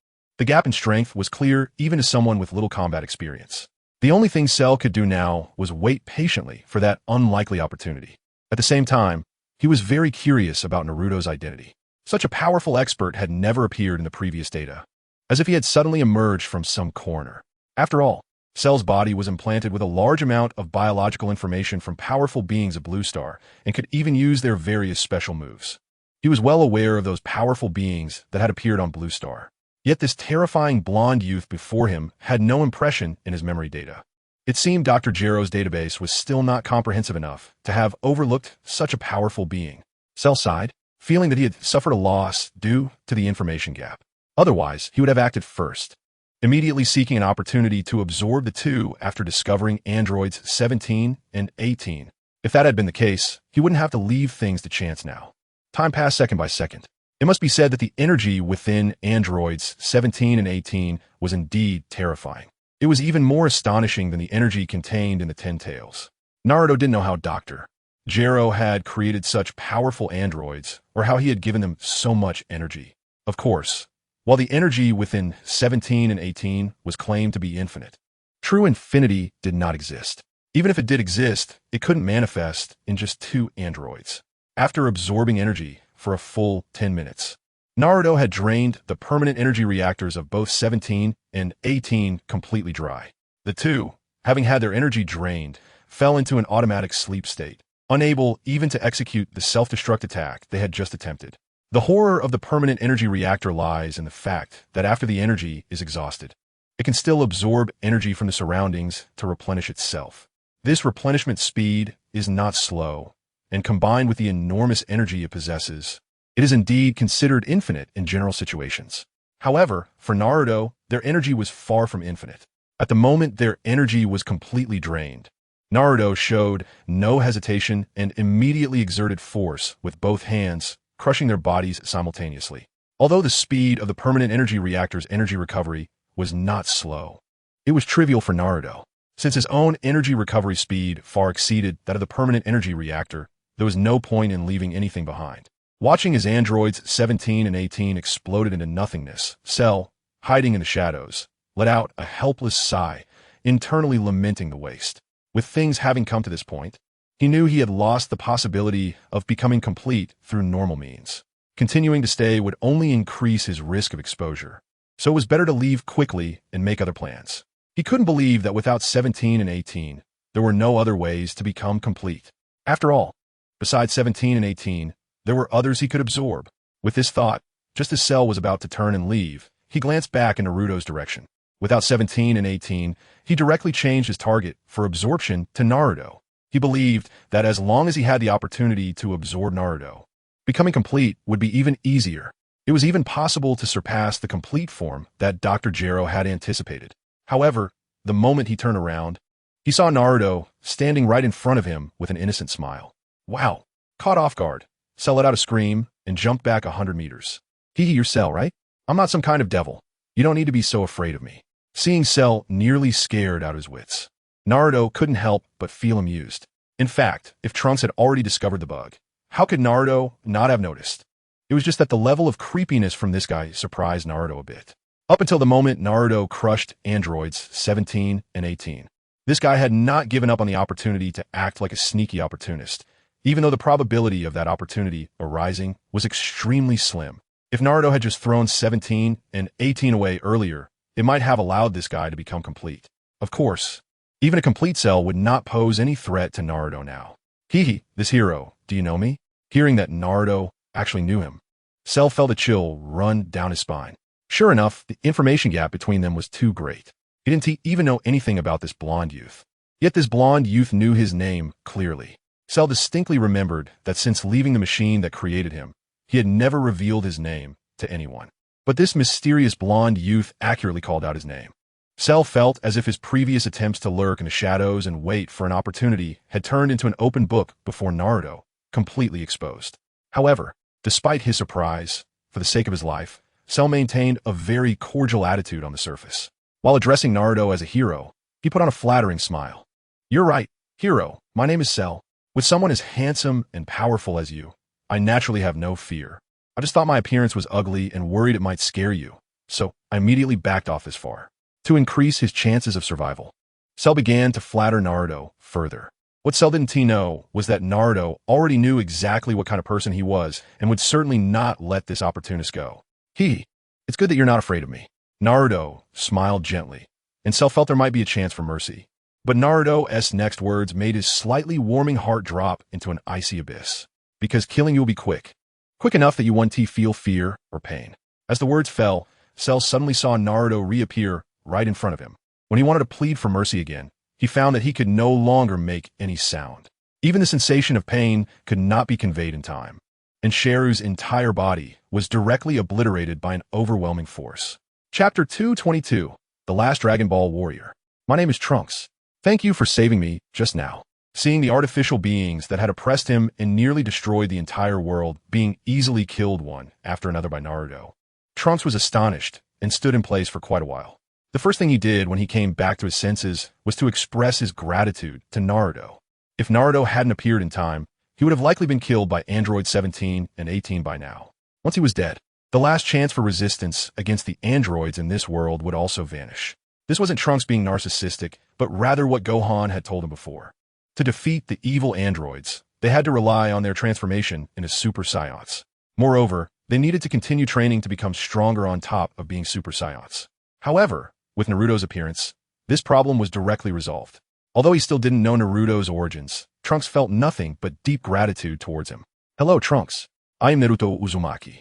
The gap in strength was clear even to someone with little combat experience. The only thing Cell could do now was wait patiently for that unlikely opportunity. At the same time, he was very curious about Naruto's identity. Such a powerful expert had never appeared in the previous data, as if he had suddenly emerged from some corner. After all, Cell's body was implanted with a large amount of biological information from powerful beings of Blue Star and could even use their various special moves. He was well aware of those powerful beings that had appeared on Blue Star. Yet this terrifying blonde youth before him had no impression in his memory data. It seemed Dr. Jiro's database was still not comprehensive enough to have overlooked such a powerful being. Cell sighed, feeling that he had suffered a loss due to the information gap. Otherwise, he would have acted first, immediately seeking an opportunity to absorb the two after discovering androids 17 and 18. If that had been the case, he wouldn't have to leave things to chance now. Time passed second by second. It must be said that the energy within androids 17 and 18 was indeed terrifying. It was even more astonishing than the energy contained in the Ten Tails. Naruto didn't know how Dr. Jiro had created such powerful androids, or how he had given them so much energy. Of course, while the energy within 17 and 18 was claimed to be infinite, true infinity did not exist. Even if it did exist, it couldn't manifest in just two androids. After absorbing energy for a full 10 minutes, Naruto had drained the permanent energy reactors of both 17 and 18 completely dry. The two, having had their energy drained, fell into an automatic sleep state, unable even to execute the self-destruct attack they had just attempted. The horror of the permanent energy reactor lies in the fact that after the energy is exhausted, it can still absorb energy from the surroundings to replenish itself. This replenishment speed is not slow, and combined with the enormous energy it possesses, it is indeed considered infinite in general situations. However, for Naruto, their energy was far from infinite. At the moment their energy was completely drained, Naruto showed no hesitation and immediately exerted force with both hands, crushing their bodies simultaneously. Although the speed of the permanent energy reactor's energy recovery was not slow, it was trivial for Naruto. Since his own energy recovery speed far exceeded that of the permanent energy reactor, there was no point in leaving anything behind. Watching his androids 17 and 18 exploded into nothingness, Cell, hiding in the shadows, let out a helpless sigh, internally lamenting the waste. With things having come to this point, he knew he had lost the possibility of becoming complete through normal means. Continuing to stay would only increase his risk of exposure, so it was better to leave quickly and make other plans. He couldn't believe that without 17 and 18, there were no other ways to become complete. After all, besides 17 and 18, there were others he could absorb. With this thought, just as Cell was about to turn and leave, he glanced back in Naruto's direction. Without 17 and 18, he directly changed his target for absorption to Naruto. He believed that as long as he had the opportunity to absorb Naruto, becoming complete would be even easier. It was even possible to surpass the complete form that Dr. Jiro had anticipated. However, the moment he turned around, he saw Naruto standing right in front of him with an innocent smile. Wow! Caught off guard, Cell let out a scream and jumped back 100 meters. Hehe, you're Cell, right? I'm not some kind of devil. You don't need to be so afraid of me. Seeing Cell nearly scared out of his wits, Naruto couldn't help but feel amused. In fact, if Trunks had already discovered the bug, how could Naruto not have noticed? It was just that the level of creepiness from this guy surprised Naruto a bit. Up until the moment Naruto crushed androids 17 and 18, this guy had not given up on the opportunity to act like a sneaky opportunist, even though the probability of that opportunity arising was extremely slim. If Naruto had just thrown 17 and 18 away earlier, it might have allowed this guy to become complete. Of course, even a complete Cell would not pose any threat to Naruto now. Hehe, this hero, do you know me? Hearing that Naruto actually knew him, Cell felt a chill run down his spine. Sure enough, the information gap between them was too great. He didn't even know anything about this blonde youth. Yet this blonde youth knew his name clearly. Cell distinctly remembered that since leaving the machine that created him, he had never revealed his name to anyone. But this mysterious blonde youth accurately called out his name. Cell felt as if his previous attempts to lurk in the shadows and wait for an opportunity had turned into an open book before Naruto, completely exposed. However, despite his surprise, for the sake of his life, Cell maintained a very cordial attitude on the surface. While addressing Naruto as a hero, he put on a flattering smile. You're right, hero, my name is Cell. With someone as handsome and powerful as you, I naturally have no fear. I just thought my appearance was ugly and worried it might scare you. So, I immediately backed off this far, to increase his chances of survival. Cell began to flatter Naruto further. What Cell didn't know was that Naruto already knew exactly what kind of person he was and would certainly not let this opportunist go. Hehe, it's good that you're not afraid of me. Naruto smiled gently, and Cell felt there might be a chance for mercy. But Naruto's next words made his slightly warming heart drop into an icy abyss. Because killing you will be quick. Quick enough that you won't feel fear or pain. As the words fell, Cell suddenly saw Naruto reappear right in front of him. When he wanted to plead for mercy again, he found that he could no longer make any sound. Even the sensation of pain could not be conveyed in time. And Sheru's entire body was directly obliterated by an overwhelming force. Chapter 222, The Last Dragon Ball Warrior. My name is Trunks. Thank you for saving me just now. Seeing the artificial beings that had oppressed him and nearly destroyed the entire world being easily killed one after another by Naruto, Trunks was astonished and stood in place for quite a while. The first thing he did when he came back to his senses was to express his gratitude to Naruto. If Naruto hadn't appeared in time, he would have likely been killed by androids 17 and 18 by now. Once he was dead, the last chance for resistance against the androids in this world would also vanish. This wasn't Trunks being narcissistic, but rather what Gohan had told him before. To defeat the evil androids, they had to rely on their transformation into Super Saiyans. Moreover, they needed to continue training to become stronger on top of being Super Saiyans. However, with Naruto's appearance, this problem was directly resolved. Although he still didn't know Naruto's origins, Trunks felt nothing but deep gratitude towards him. Hello, Trunks. I am Naruto Uzumaki.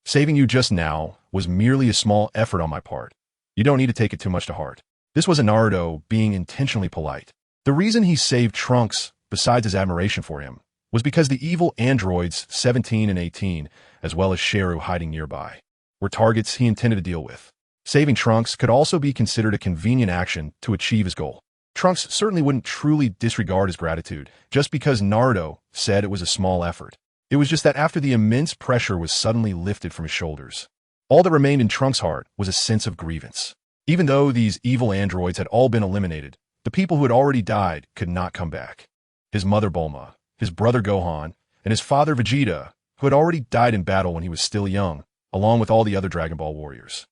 Saving you just now was merely a small effort on my part. You don't need to take it too much to heart. This wasn't Naruto being intentionally polite. The reason he saved Trunks, besides his admiration for him, was because the evil androids 17 and 18, as well as Sheru hiding nearby, were targets he intended to deal with. Saving Trunks could also be considered a convenient action to achieve his goal. Trunks certainly wouldn't truly disregard his gratitude just because Naruto said it was a small effort. It was just that after the immense pressure was suddenly lifted from his shoulders, all that remained in Trunks' heart was a sense of grievance. Even though these evil androids had all been eliminated, the people who had already died could not come back. His mother Bulma, his brother Gohan, and his father Vegeta, who had already died in battle when he was still young, along with all the other Dragon Ball warriors.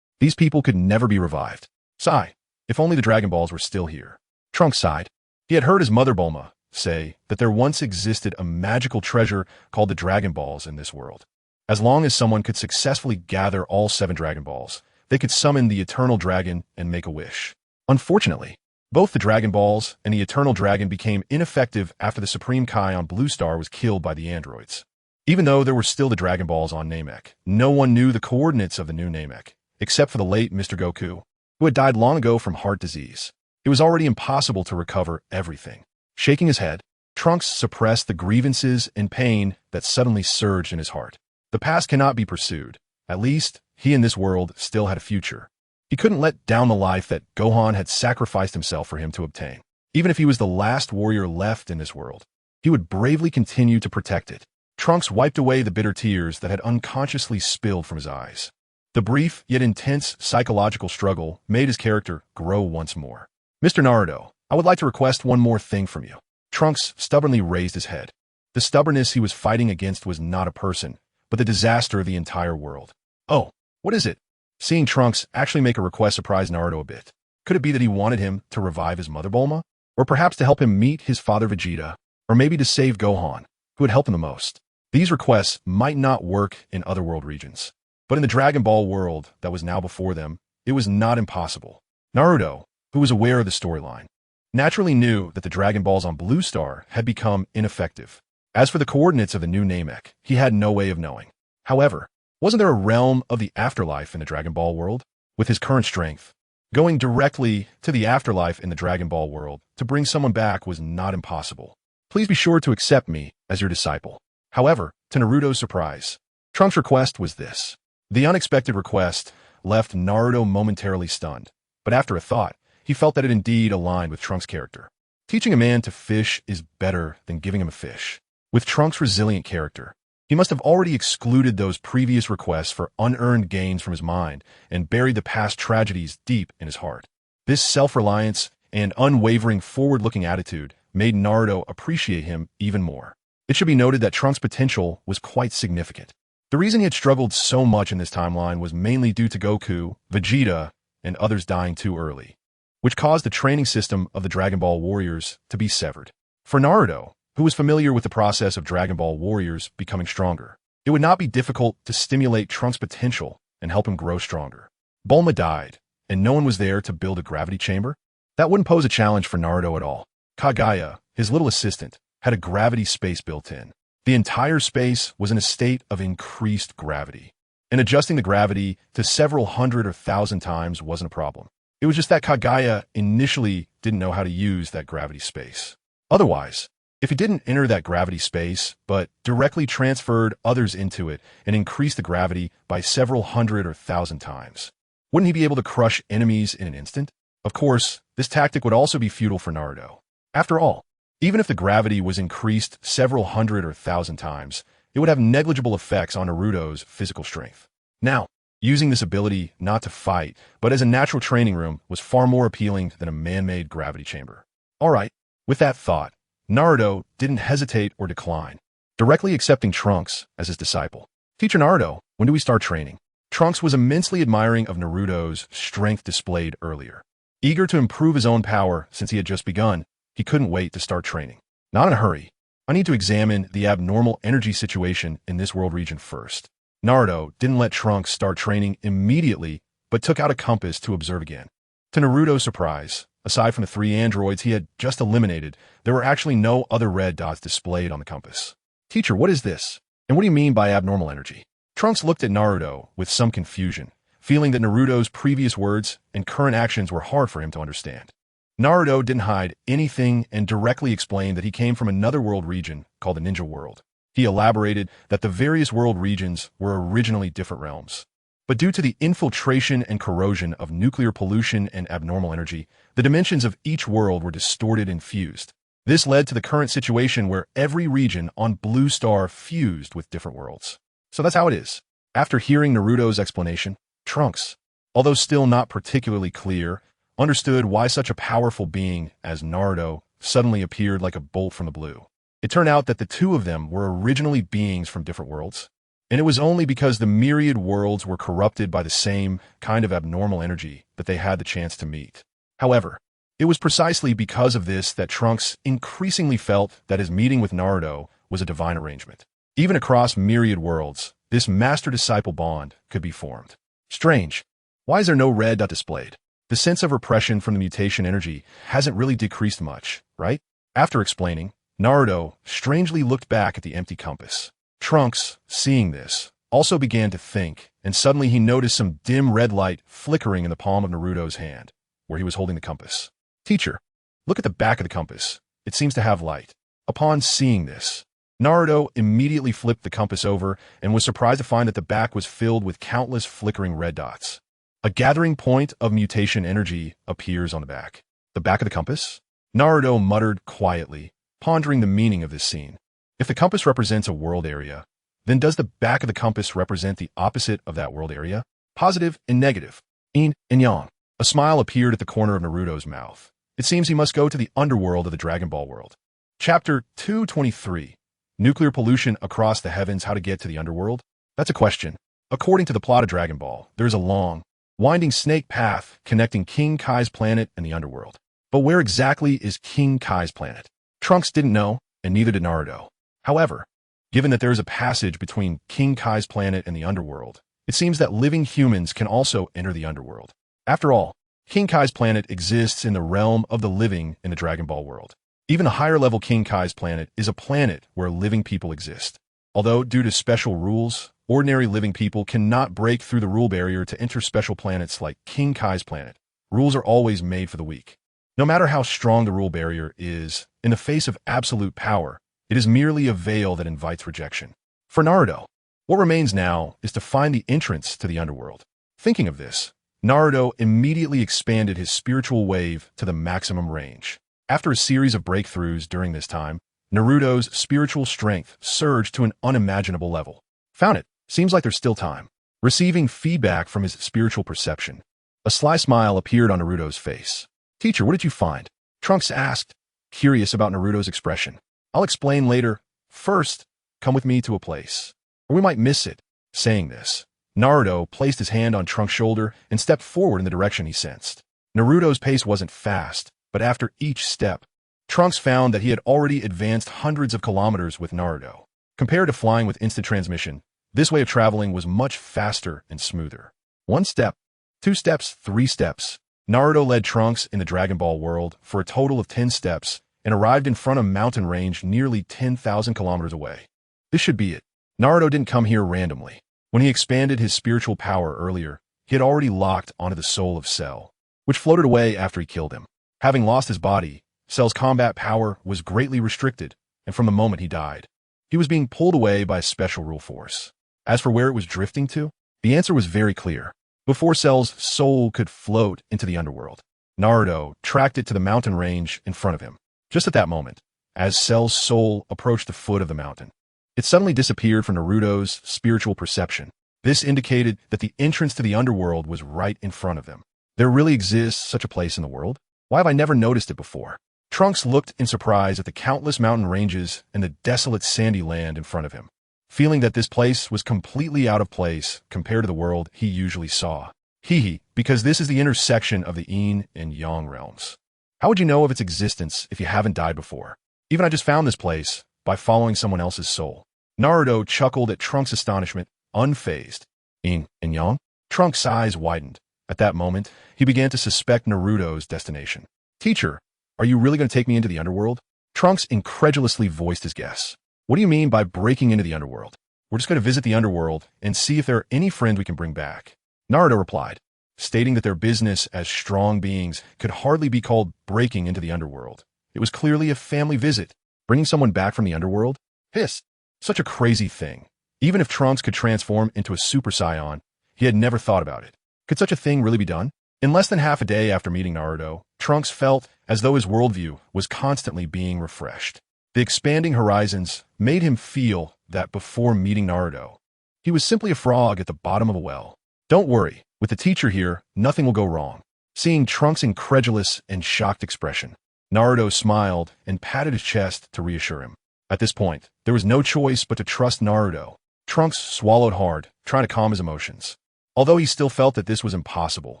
These people could never be revived. Sigh, if only the Dragon Balls were still here. Trunks sighed. He had heard his mother Bulma say that there once existed a magical treasure called the Dragon Balls in this world. As long as someone could successfully gather all 7 Dragon Balls, they could summon the Eternal Dragon and make a wish. Unfortunately, both the Dragon Balls and the Eternal Dragon became ineffective after the Supreme Kai on Blue Star was killed by the androids. Even though there were still the Dragon Balls on Namek, no one knew the coordinates of the new Namek, except for the late Mr. Goku, who had died long ago from heart disease. It was already impossible to recover everything. Shaking his head, Trunks suppressed the grievances and pain that suddenly surged in his heart. The past cannot be pursued. At least, he in this world still had a future. He couldn't let down the life that Gohan had sacrificed himself for him to obtain. Even if he was the last warrior left in this world, he would bravely continue to protect it. Trunks wiped away the bitter tears that had unconsciously spilled from his eyes. The brief yet intense psychological struggle made his character grow once more. Mr. Naruto, I would like to request one more thing from you. Trunks stubbornly raised his head. The stubbornness he was fighting against was not a person, but the disaster of the entire world. Oh, what is it? Seeing Trunks actually make a request surprised Naruto a bit. Could it be that he wanted him to revive his mother Bulma? Or perhaps to help him meet his father Vegeta? Or maybe to save Gohan, who would help him the most? These requests might not work in other world regions, but in the Dragon Ball world that was now before them, it was not impossible. Naruto, who was aware of the storyline, naturally knew that the Dragon Balls on Blue Star had become ineffective. As for the coordinates of the new Namek, he had no way of knowing. However, wasn't there a realm of the afterlife in the Dragon Ball world? With his current strength, going directly to the afterlife in the Dragon Ball world to bring someone back was not impossible. Please be sure to accept me as your disciple. However, to Naruto's surprise, Trunks' request was this. The unexpected request left Naruto momentarily stunned, but after a thought, he felt that it indeed aligned with Trunks' character. Teaching a man to fish is better than giving him a fish. With Trunks' resilient character, he must have already excluded those previous requests for unearned gains from his mind and buried the past tragedies deep in his heart. This self-reliance and unwavering forward-looking attitude made Naruto appreciate him even more. It should be noted that Trunks' potential was quite significant. The reason he had struggled so much in this timeline was mainly due to Goku, Vegeta, and others dying too early, which caused the training system of the Dragon Ball warriors to be severed. For Naruto, who was familiar with the process of Dragon Ball warriors becoming stronger, it would not be difficult to stimulate Trunks' potential and help him grow stronger. Bulma died, and no one was there to build a gravity chamber? That wouldn't pose a challenge for Naruto at all. Kaguya, his little assistant, had a gravity space built in. The entire space was in a state of increased gravity, and adjusting the gravity to several hundred or thousand times wasn't a problem. It was just that Kaguya initially didn't know how to use that gravity space. Otherwise, if he didn't enter that gravity space, but directly transferred others into it and increased the gravity by several hundred or thousand times, wouldn't he be able to crush enemies in an instant? Of course, this tactic would also be futile for Naruto. After all, even if the gravity was increased several hundred or thousand times, it would have negligible effects on Naruto's physical strength. Now, using this ability not to fight, but as a natural training room was far more appealing than a man-made gravity chamber. Alright, with that thought, Naruto didn't hesitate or decline, directly accepting Trunks as his disciple. Teacher Naruto, when do we start training? Trunks was immensely admiring of Naruto's strength displayed earlier. Eager to improve his own power since he had just begun, he couldn't wait to start training. Not in a hurry. I need to examine the abnormal energy situation in this world region first. Naruto didn't let Trunks start training immediately, but took out a compass to observe again. To Naruto's surprise, aside from the 3 androids he had just eliminated, there were actually no other red dots displayed on the compass. Teacher, what is this? And what do you mean by abnormal energy? Trunks looked at Naruto with some confusion, feeling that Naruto's previous words and current actions were hard for him to understand. Naruto didn't hide anything and directly explained that he came from another world region called the Ninja World. He elaborated that the various world regions were originally different realms. But due to the infiltration and corrosion of nuclear pollution and abnormal energy, the dimensions of each world were distorted and fused. This led to the current situation where every region on Blue Star fused with different worlds. So that's how it is. After hearing Naruto's explanation, Trunks, although still not particularly clear, understood why such a powerful being as Naruto suddenly appeared like a bolt from the blue. It turned out that the two of them were originally beings from different worlds, and it was only because the myriad worlds were corrupted by the same kind of abnormal energy that they had the chance to meet. However, it was precisely because of this that Trunks increasingly felt that his meeting with Naruto was a divine arrangement. Even across myriad worlds, this master-disciple bond could be formed. Strange. Why is there no red dot displayed? The sense of repression from the mutation energy hasn't really decreased much, right? After explaining, Naruto strangely looked back at the empty compass. Trunks, seeing this, also began to think, and suddenly he noticed some dim red light flickering in the palm of Naruto's hand, where he was holding the compass. Teacher, look at the back of the compass. It seems to have light. Upon seeing this, Naruto immediately flipped the compass over and was surprised to find that the back was filled with countless flickering red dots. A gathering point of mutation energy appears on the back. The back of the compass? Naruto muttered quietly, pondering the meaning of this scene. If the compass represents a world area, then does the back of the compass represent the opposite of that world area? Positive and negative. Yin and yang. A smile appeared at the corner of Naruto's mouth. It seems he must go to the underworld of the Dragon Ball world. Chapter 223. Nuclear pollution across the heavens, how to get to the underworld? That's a question. According to the plot of Dragon Ball, there is a long, winding snake path connecting King Kai's planet and the underworld. But where exactly is King Kai's planet? Trunks didn't know, and neither did Naruto. However, given that there is a passage between King Kai's planet and the underworld, it seems that living humans can also enter the underworld. After all, King Kai's planet exists in the realm of the living in the Dragon Ball world. Even a higher-level King Kai's planet is a planet where living people exist. Although, due to special rules, ordinary living people cannot break through the rule barrier to enter special planets like King Kai's planet. Rules are always made for the weak. No matter how strong the rule barrier is, in the face of absolute power, it is merely a veil that invites rejection. For Naruto, what remains now is to find the entrance to the underworld. Thinking of this, Naruto immediately expanded his spiritual wave to the maximum range. After a series of breakthroughs during this time, Naruto's spiritual strength surged to an unimaginable level. Found it. Seems like there's still time. Receiving feedback from his spiritual perception, a sly smile appeared on Naruto's face. Teacher, what did you find? Trunks asked, curious about Naruto's expression. I'll explain later. First, come with me to a place, or we might miss it. Saying this, Naruto placed his hand on Trunks' shoulder and stepped forward in the direction he sensed. Naruto's pace wasn't fast, but after each step, Trunks found that he had already advanced hundreds of kilometers with Naruto. Compared to flying with instant transmission, this way of traveling was much faster and smoother. 1 step, 2 steps, 3 steps. Naruto led Trunks in the Dragon Ball world for a total of 10 steps and arrived in front of a mountain range nearly 10,000 kilometers away. This should be it. Naruto didn't come here randomly. When he expanded his spiritual power earlier, he had already locked onto the soul of Cell, which floated away after he killed him. Having lost his body, Cell's combat power was greatly restricted, and from the moment he died, he was being pulled away by a special rule force. As for where it was drifting to, the answer was very clear. Before Cell's soul could float into the underworld, Naruto tracked it to the mountain range in front of him. Just at that moment, as Cell's soul approached the foot of the mountain, it suddenly disappeared from Naruto's spiritual perception. This indicated that the entrance to the underworld was right in front of them. There really exists such a place in the world? Why have I never noticed it before? Trunks looked in surprise at the countless mountain ranges and the desolate sandy land in front of him, feeling that this place was completely out of place compared to the world he usually saw. Hehe, because this is the intersection of the yin and yang realms. How would you know of its existence if you haven't died before? Even I just found this place by following someone else's soul. Naruto chuckled at Trunks' astonishment, unfazed. Yin and yang? Trunks' eyes widened. At that moment, he began to suspect Naruto's destination. Teacher, are you really going to take me into the underworld? Trunks incredulously voiced his guess. What do you mean by breaking into the underworld? We're just going to visit the underworld and see if there are any friends we can bring back. Naruto replied, stating that their business as strong beings could hardly be called breaking into the underworld. It was clearly a family visit. Bringing someone back from the underworld? Hiss. Such a crazy thing. Even if Trunks could transform into a Super Saiyan, he had never thought about it. Could such a thing really be done? In less than half a day after meeting Naruto, Trunks felt as though his worldview was constantly being refreshed. The expanding horizons made him feel that before meeting Naruto, he was simply a frog at the bottom of a well. Don't worry, with the teacher here, nothing will go wrong. Seeing Trunks' incredulous and shocked expression, Naruto smiled and patted his chest to reassure him. At this point, there was no choice but to trust Naruto. Trunks swallowed hard, trying to calm his emotions. Although he still felt that this was impossible,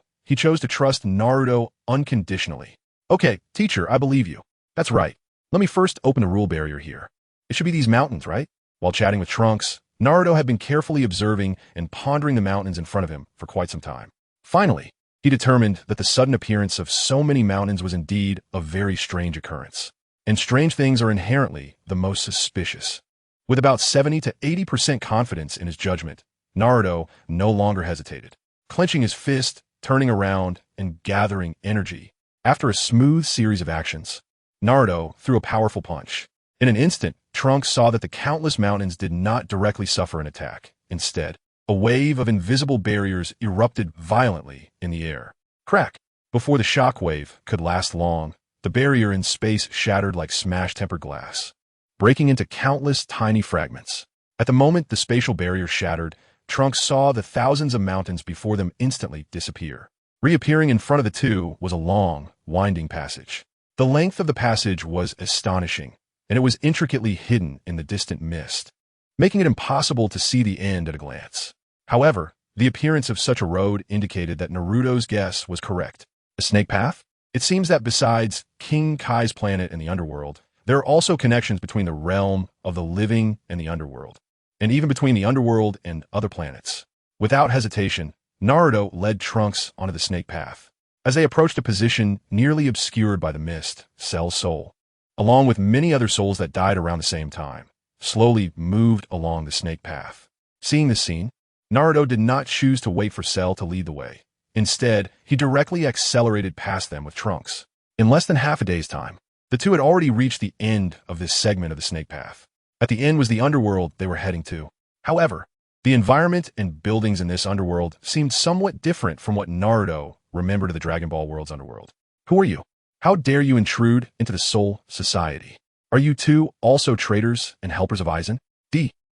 he chose to trust Naruto unconditionally. Okay, teacher, I believe you. That's right. Let me first open the rule barrier here. It should be these mountains, right? While chatting with Trunks, Naruto had been carefully observing and pondering the mountains in front of him for quite some time. Finally, he determined that the sudden appearance of so many mountains was indeed a very strange occurrence. And strange things are inherently the most suspicious. With about 70 to 80% confidence in his judgment, Naruto no longer hesitated. Clenching his fist, turning around, and gathering energy. After a smooth series of actions, Naruto threw a powerful punch. In an instant, Trunks saw that the countless mountains did not directly suffer an attack. Instead, a wave of invisible barriers erupted violently in the air. Crack! Before the shockwave could last long, the barrier in space shattered like smashed tempered glass, breaking into countless tiny fragments. At the moment the spatial barrier shattered, Trunks saw the thousands of mountains before them instantly disappear. Reappearing in front of the two was a long, winding passage. The length of the passage was astonishing, and it was intricately hidden in the distant mist, making it impossible to see the end at a glance. However, the appearance of such a road indicated that Naruto's guess was correct. A snake path? It seems that besides King Kai's planet and the underworld, there are also connections between the realm of the living and the underworld, and even between the underworld and other planets. Without hesitation, Naruto led Trunks onto the snake path. As they approached a position nearly obscured by the mist, Cell's soul, along with many other souls that died around the same time, slowly moved along the snake path. Seeing this scene, Naruto did not choose to wait for Cell to lead the way. Instead, he directly accelerated past them with Trunks. In less than half a day's time, the two had already reached the end of this segment of the snake path. At the end was the underworld they were heading to. However, the environment and buildings in this underworld seemed somewhat different from what Naruto remembered of the Dragon Ball world's underworld. Who are you? How dare you intrude into the Soul Society? Are you two also traitors and helpers of Aizen?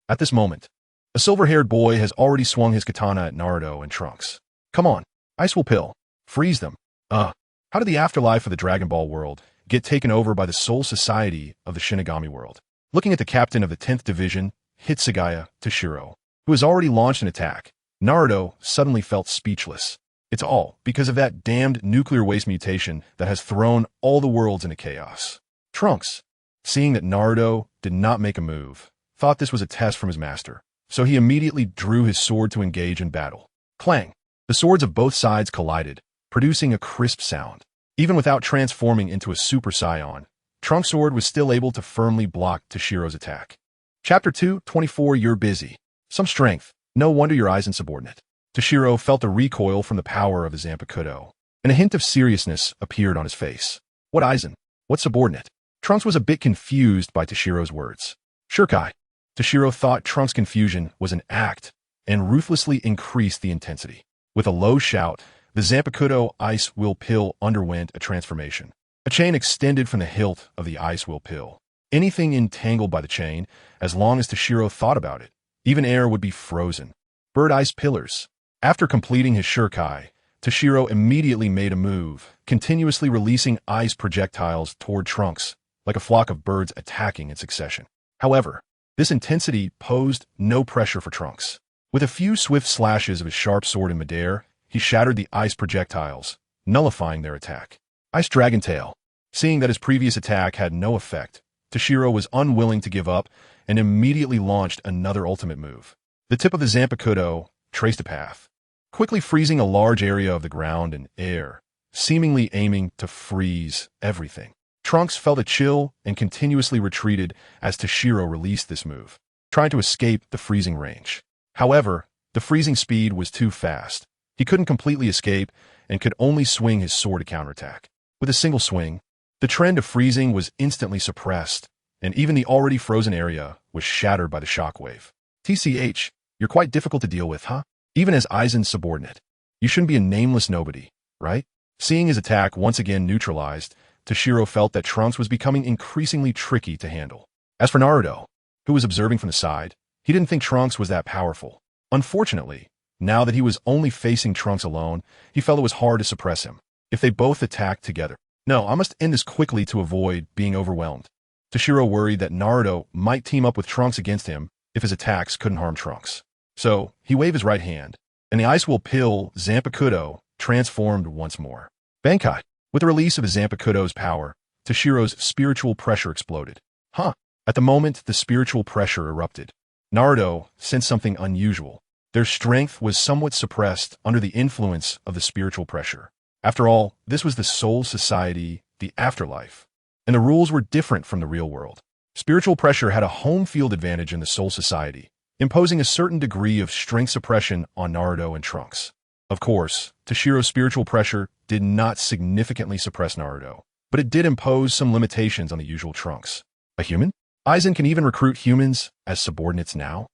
At this moment, a silver-haired boy has already swung his katana at Naruto and Trunks. Come on, Ice will pill. Freeze them. How did the afterlife of the Dragon Ball world get taken over by the Soul Society of the Shinigami world? Looking at the captain of the 10th Division, Hitsugaya Toshiro, who has already launched an attack, Naruto suddenly felt speechless. It's all because of that damned nuclear waste mutation that has thrown all the worlds into chaos. Trunks, seeing that Naruto did not make a move, thought this was a test from his master, so he immediately drew his sword to engage in battle. Clang! The swords of both sides collided, producing a crisp sound. Even without transforming into a Super Saiyan, Trunks' sword was still able to firmly block Tashiro's attack. Chapter 2:24 You're busy. Some strength. No wonder you're insubordinate. Tashiro felt the recoil from the power of his Zanpakuto, and a hint of seriousness appeared on his face. What Aizen? What subordinate? Trunks was a bit confused by Tashiro's words. Shukai. Tashiro thought Trunks' confusion was an act and ruthlessly increased the intensity. With a low shout, the Zanpakuto Ice Will Pill underwent a transformation. A chain extended from the hilt of the Ice Will Pill. Anything entangled by the chain, as long as Tashiro thought about it, even air would be frozen. Bird Ice Pillars. After completing his Shukai, Tashiro immediately made a move, continuously releasing ice projectiles toward Trunks, like a flock of birds attacking in succession. However, this intensity posed no pressure for Trunks. With a few swift slashes of his sharp sword in midair, he shattered the ice projectiles, nullifying their attack. Ice Dragon Tail. Seeing that his previous attack had no effect, Tashiro was unwilling to give up and immediately launched another ultimate move. The tip of the Zanpakuto traced a path, quickly freezing a large area of the ground and air, seemingly aiming to freeze everything. Trunks felt a chill and continuously retreated as Tashiro released this move, trying to escape the freezing range. However, the freezing speed was too fast. He couldn't completely escape and could only swing his sword to counterattack. With a single swing, the trend of freezing was instantly suppressed, and even the already frozen area was shattered by the shockwave. TCH, you're quite difficult to deal with, huh? Even as Aizen's subordinate. You shouldn't be a nameless nobody, right? Seeing his attack once again neutralized, Tashiro felt that Trunks was becoming increasingly tricky to handle. As for Naruto, who was observing from the side, he didn't think Trunks was that powerful. Unfortunately, now that he was only facing Trunks alone, he felt it was hard to suppress him. If they both attacked together. No, I must end this quickly to avoid being overwhelmed. Tashiro worried that Naruto might team up with Trunks against him if his attacks couldn't harm Trunks. So, he waved his right hand, and the Ice Will Pill Zanpakuto transformed once more. Bankai. With the release of his Zanpakuto's power, Tashiro's spiritual pressure exploded. At the moment, the spiritual pressure erupted. Naruto sensed something unusual. Their strength was somewhat suppressed under the influence of the spiritual pressure. After all, this was the Soul Society, the afterlife, and the rules were different from the real world. Spiritual pressure had a home field advantage in the Soul Society, imposing a certain degree of strength suppression on Naruto and Trunks. Of course, Tashiro's spiritual pressure did not significantly suppress Naruto, but it did impose some limitations on the usual Trunks. A human? Aizen can even recruit humans as subordinates now.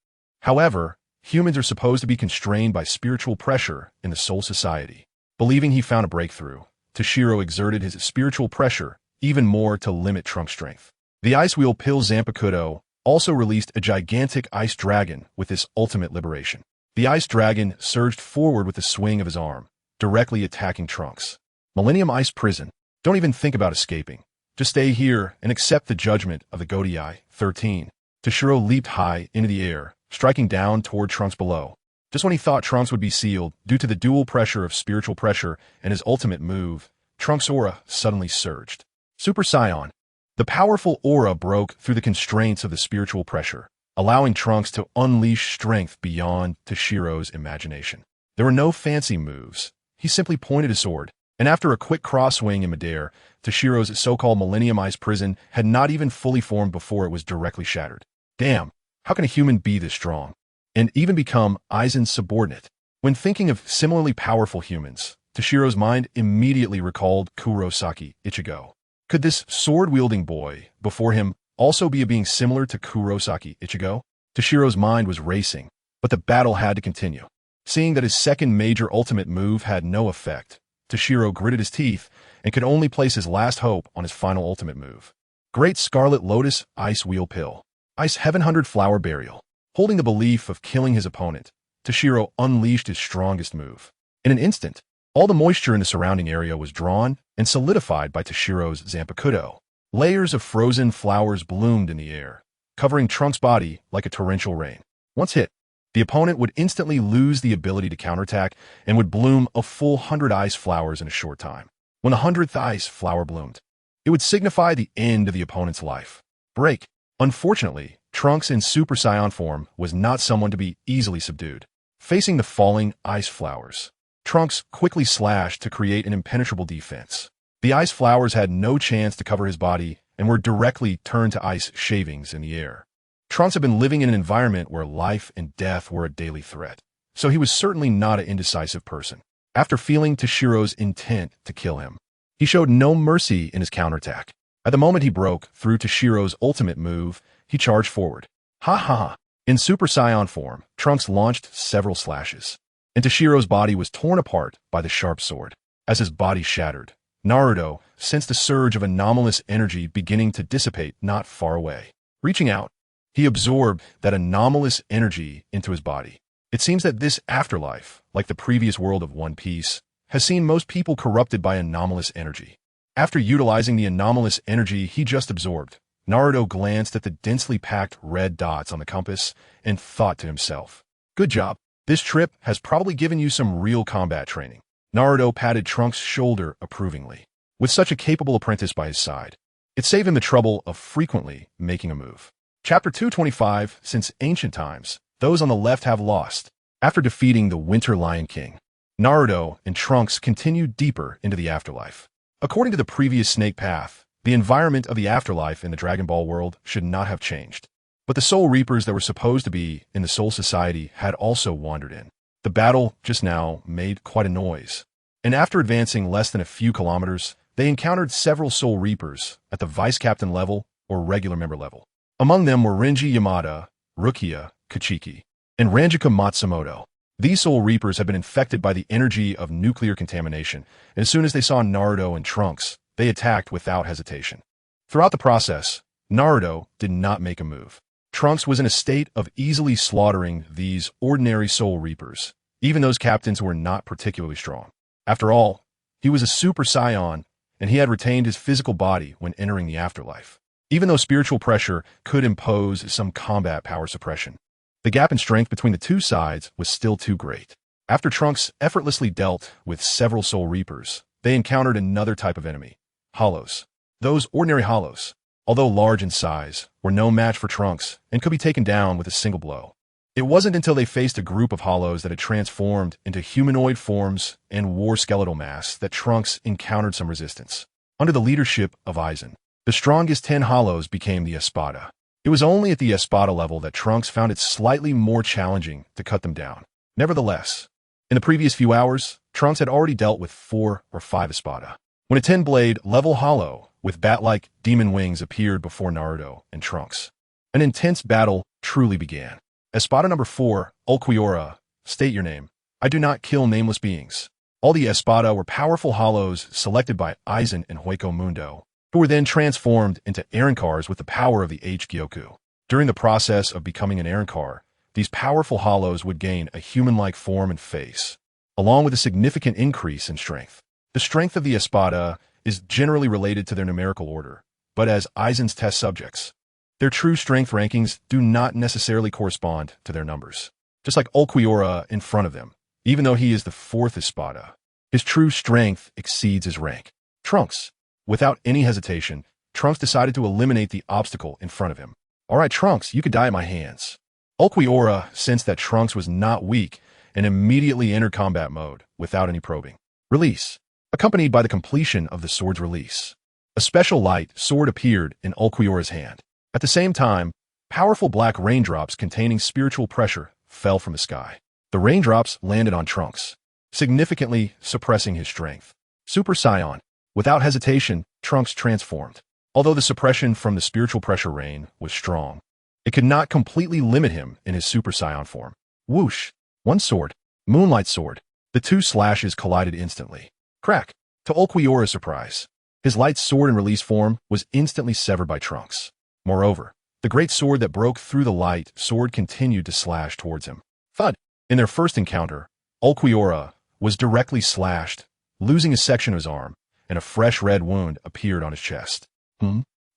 However, humans are supposed to be constrained by spiritual pressure in the Soul Society. Believing he found a breakthrough, Tashiro exerted his spiritual pressure even more to limit Trunks' strength. The Ice Wheel Pill Zanpakuto also released a gigantic ice dragon with this ultimate liberation. The ice dragon surged forward with a swing of his arm, directly attacking Trunks. Millennium Ice Prison. Don't even think about escaping. Just stay here and accept the judgment of the Godai 13. Tashiro leaped high into the air, striking down toward Trunks below. Just when he thought Trunks would be sealed due to the dual pressure of spiritual pressure and his ultimate move, Trunks' aura suddenly surged. Super Saiyan. The powerful aura broke through the constraints of the spiritual pressure, allowing Trunks to unleash strength beyond Tashiro's imagination. There were no fancy moves. He simply pointed his sword, and after a quick cross-swing in midair, Tashiro's so-called Millennium Ice Prison had not even fully formed before it was directly shattered. Damn, how can a human be this strong? And even become Aizen's subordinate? When thinking of similarly powerful humans, Tashiro's mind immediately recalled Kurosaki Ichigo. Could this sword-wielding boy before him also be a being similar to Kurosaki Ichigo? Tashiro's mind was racing, but the battle had to continue. Seeing that his second major ultimate move had no effect, Tashiro gritted his teeth and could only place his last hope on his final ultimate move. Great Scarlet Lotus Ice Wheel Pill. Ice Heaven 100 Flower Burial. Holding the belief of killing his opponent, Tashiro unleashed his strongest move. In an instant, all the moisture in the surrounding area was drawn and solidified by Tashiro's Zanpakuto. Layers of frozen flowers bloomed in the air, covering Trunks' body like a torrential rain. Once hit, the opponent would instantly lose the ability to counterattack and would bloom a full 100 ice flowers in a short time. When the 100th ice flower bloomed, it would signify the end of the opponent's life. Break. Unfortunately, Trunks in Super Saiyan form was not someone to be easily subdued. Facing the falling ice flowers, Trunks quickly slashed to create an impenetrable defense. The ice flowers had no chance to cover his body and were directly turned to ice shavings in the air. Trunks had been living in an environment where life and death were a daily threat, so he was certainly not an indecisive person. After feeling Toshiro's intent to kill him, he showed no mercy in his counterattack. At the moment he broke through Toshiro's ultimate move, he charged forward. Ha ha ha! In Super Saiyan form, Trunks launched several slashes, and Toshiro's body was torn apart by the sharp sword. As his body shattered, Naruto sensed a surge of anomalous energy beginning to dissipate not far away. Reaching out, he absorbed that anomalous energy into his body. It seems that this afterlife, like the previous world of One Piece, has seen most people corrupted by anomalous energy. After utilizing the anomalous energy he just absorbed, Naruto glanced at the densely packed red dots on the compass and thought to himself, "Good job. This trip has probably given you some real combat training." Naruto patted Trunks' shoulder approvingly. With such a capable apprentice by his side, it saved him the trouble of frequently making a move. Chapter 225, Since Ancient Times, Those on the Left Have Lost. After defeating the Winter Lion King, Naruto and Trunks continued deeper into the afterlife. According to the previous Snake Path, the environment of the afterlife in the Dragon Ball world should not have changed. But the Soul Reapers that were supposed to be in the Soul Society had also wandered in. The battle just now made quite a noise, and after advancing less than a few kilometers, they encountered several Soul Reapers at the Vice Captain level or regular member level. Among them were Renji Yamada, Rukia Kachiki, and Ranjika Matsumoto. These Soul Reapers had been infected by the energy of nuclear contamination, and as soon as they saw Naruto and Trunks, they attacked without hesitation. Throughout the process, Naruto did not make a move. Trunks was in a state of easily slaughtering these ordinary Soul Reapers, even those captains who were not particularly strong. After all, he was a Super Saiyan, and he had retained his physical body when entering the afterlife. Even though spiritual pressure could impose some combat power suppression, the gap in strength between the two sides was still too great. After Trunks effortlessly dealt with several Soul Reapers, they encountered another type of enemy, Hollows. Those ordinary Hollows, although large in size, were no match for Trunks and could be taken down with a single blow. It wasn't until they faced a group of Hollows that had transformed into humanoid forms and wore skeletal masks that Trunks encountered some resistance. Under the leadership of Aizen, the strongest 10 Hollows became the Espada. It was only at the Espada level that Trunks found it slightly more challenging to cut them down. Nevertheless, in the previous few hours, Trunks had already dealt with 4 or 5 Espada. When a 10-blade level Hollow with bat-like demon wings appeared before Naruto and Trunks, an intense battle truly began. Espada number 4, Ulquiorra, state your name. I do not kill nameless beings. All the Espada were powerful Hollows selected by Aizen and Hueco Mundo, who were then transformed into Arankars with the power of the H-Gyoku. During the process of becoming an Arankar, these powerful Hollows would gain a human-like form and face, along with a significant increase in strength. The strength of the Espada is generally related to their numerical order, but as Aizen's test subjects, their true strength rankings do not necessarily correspond to their numbers. Just like Ulquiorra in front of them, even though he is the 4th Espada, his true strength exceeds his rank. Trunks. Without any hesitation, Trunks decided to eliminate the obstacle in front of him. All right, Trunks, you could die at my hands. Ulquiorra sensed that Trunks was not weak and immediately entered combat mode without any probing. Release. Accompanied by the completion of the sword's release, a special light sword appeared in Ulquiorra's hand. At the same time, powerful black raindrops containing spiritual pressure fell from the sky. The raindrops landed on Trunks, significantly suppressing his strength. Super Saiyan. Without hesitation, Trunks transformed. Although the suppression from the spiritual pressure rain was strong, it could not completely limit him in his Super Saiyan form. Whoosh! One sword. Moonlight sword. The two slashes collided instantly. Crack! To Ulquiorra's surprise, his light sword in release form was instantly severed by Trunks. Moreover, the great sword that broke through the light sword continued to slash towards him. Thud! In their first encounter, Ulquiorra was directly slashed, losing a section of his arm, and a fresh red wound appeared on his chest.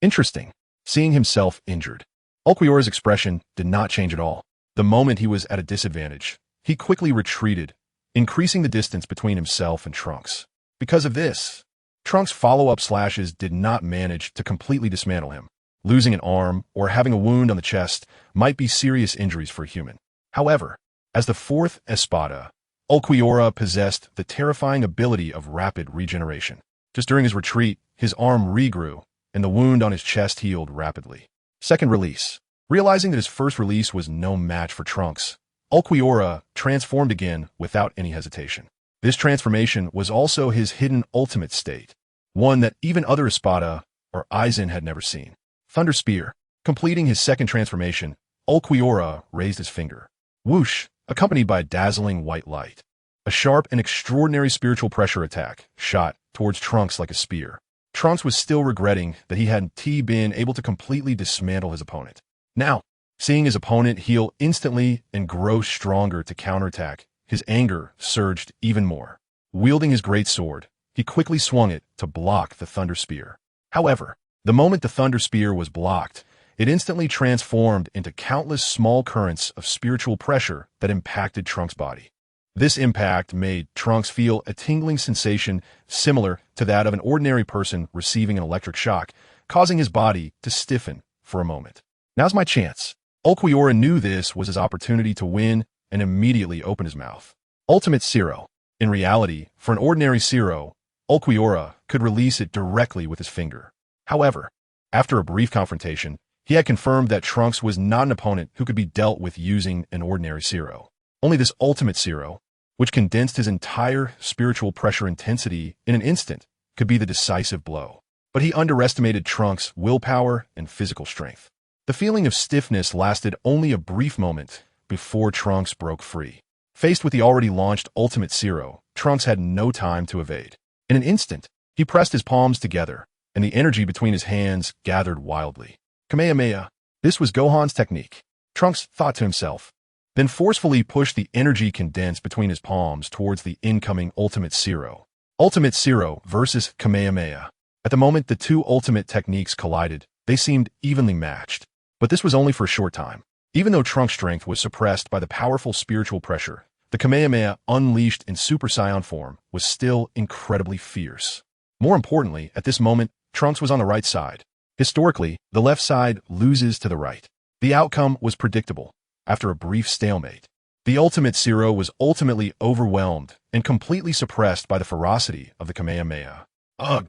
Interesting. Seeing himself injured, Ulquiorra's expression did not change at all. The moment he was at a disadvantage, he quickly retreated, increasing the distance between himself and Trunks. Because of this, Trunks' follow-up slashes did not manage to completely dismantle him. Losing an arm or having a wound on the chest might be serious injuries for a human. However, as the fourth Espada, Ulquiorra possessed the terrifying ability of rapid regeneration. Just during his retreat, his arm regrew, and the wound on his chest healed rapidly. Second release. Realizing that his first release was no match for Trunks, Ulquiorra transformed again without any hesitation. This transformation was also his hidden ultimate state, one that even other Espada or Aizen had never seen. Thunder Spear. Completing his second transformation, Ulquiorra raised his finger. Whoosh, accompanied by a dazzling white light. A sharp and extraordinary spiritual pressure attack shot towards Trunks like a spear. Trunks was still regretting that he hadn't been able to completely dismantle his opponent. Now, seeing his opponent heal instantly and grow stronger to counterattack, his anger surged even more. Wielding his great sword, he quickly swung it to block the Thunder Spear. However, the moment the Thunder Spear was blocked, it instantly transformed into countless small currents of spiritual pressure that impacted Trunks' body. This impact made Trunks feel a tingling sensation similar to that of an ordinary person receiving an electric shock, causing his body to stiffen for a moment. Now's my chance. Ulquiorra knew this was his opportunity to win and immediately opened his mouth. Ultimate Zero. In reality, for an ordinary Zero, Ulquiorra could release it directly with his finger. However, after a brief confrontation, he had confirmed that Trunks was not an opponent who could be dealt with using an ordinary Zero. Only this Ultimate Zero, which condensed his entire spiritual pressure intensity in an instant, could be the decisive blow. But he underestimated Trunks' willpower and physical strength. The feeling of stiffness lasted only a brief moment before Trunks broke free. Faced with the already launched Ultimate Zero, Trunks had no time to evade. In an instant, he pressed his palms together, and the energy between his hands gathered wildly. Kamehameha. This was Gohan's technique, Trunks thought to himself, then forcefully pushed the energy condensed between his palms towards the incoming Ultimate Zero. Ultimate Zero versus Kamehameha. At the moment the two ultimate techniques collided, they seemed evenly matched. But this was only for a short time. Even though Trunks' strength was suppressed by the powerful spiritual pressure, the Kamehameha unleashed in Super Saiyan form was still incredibly fierce. More importantly, at this moment, Trunks was on the right side. Historically, the left side loses to the right. The outcome was predictable. After a brief stalemate, the Ultimate Zero was ultimately overwhelmed and completely suppressed by the ferocity of the Kamehameha. Ugh!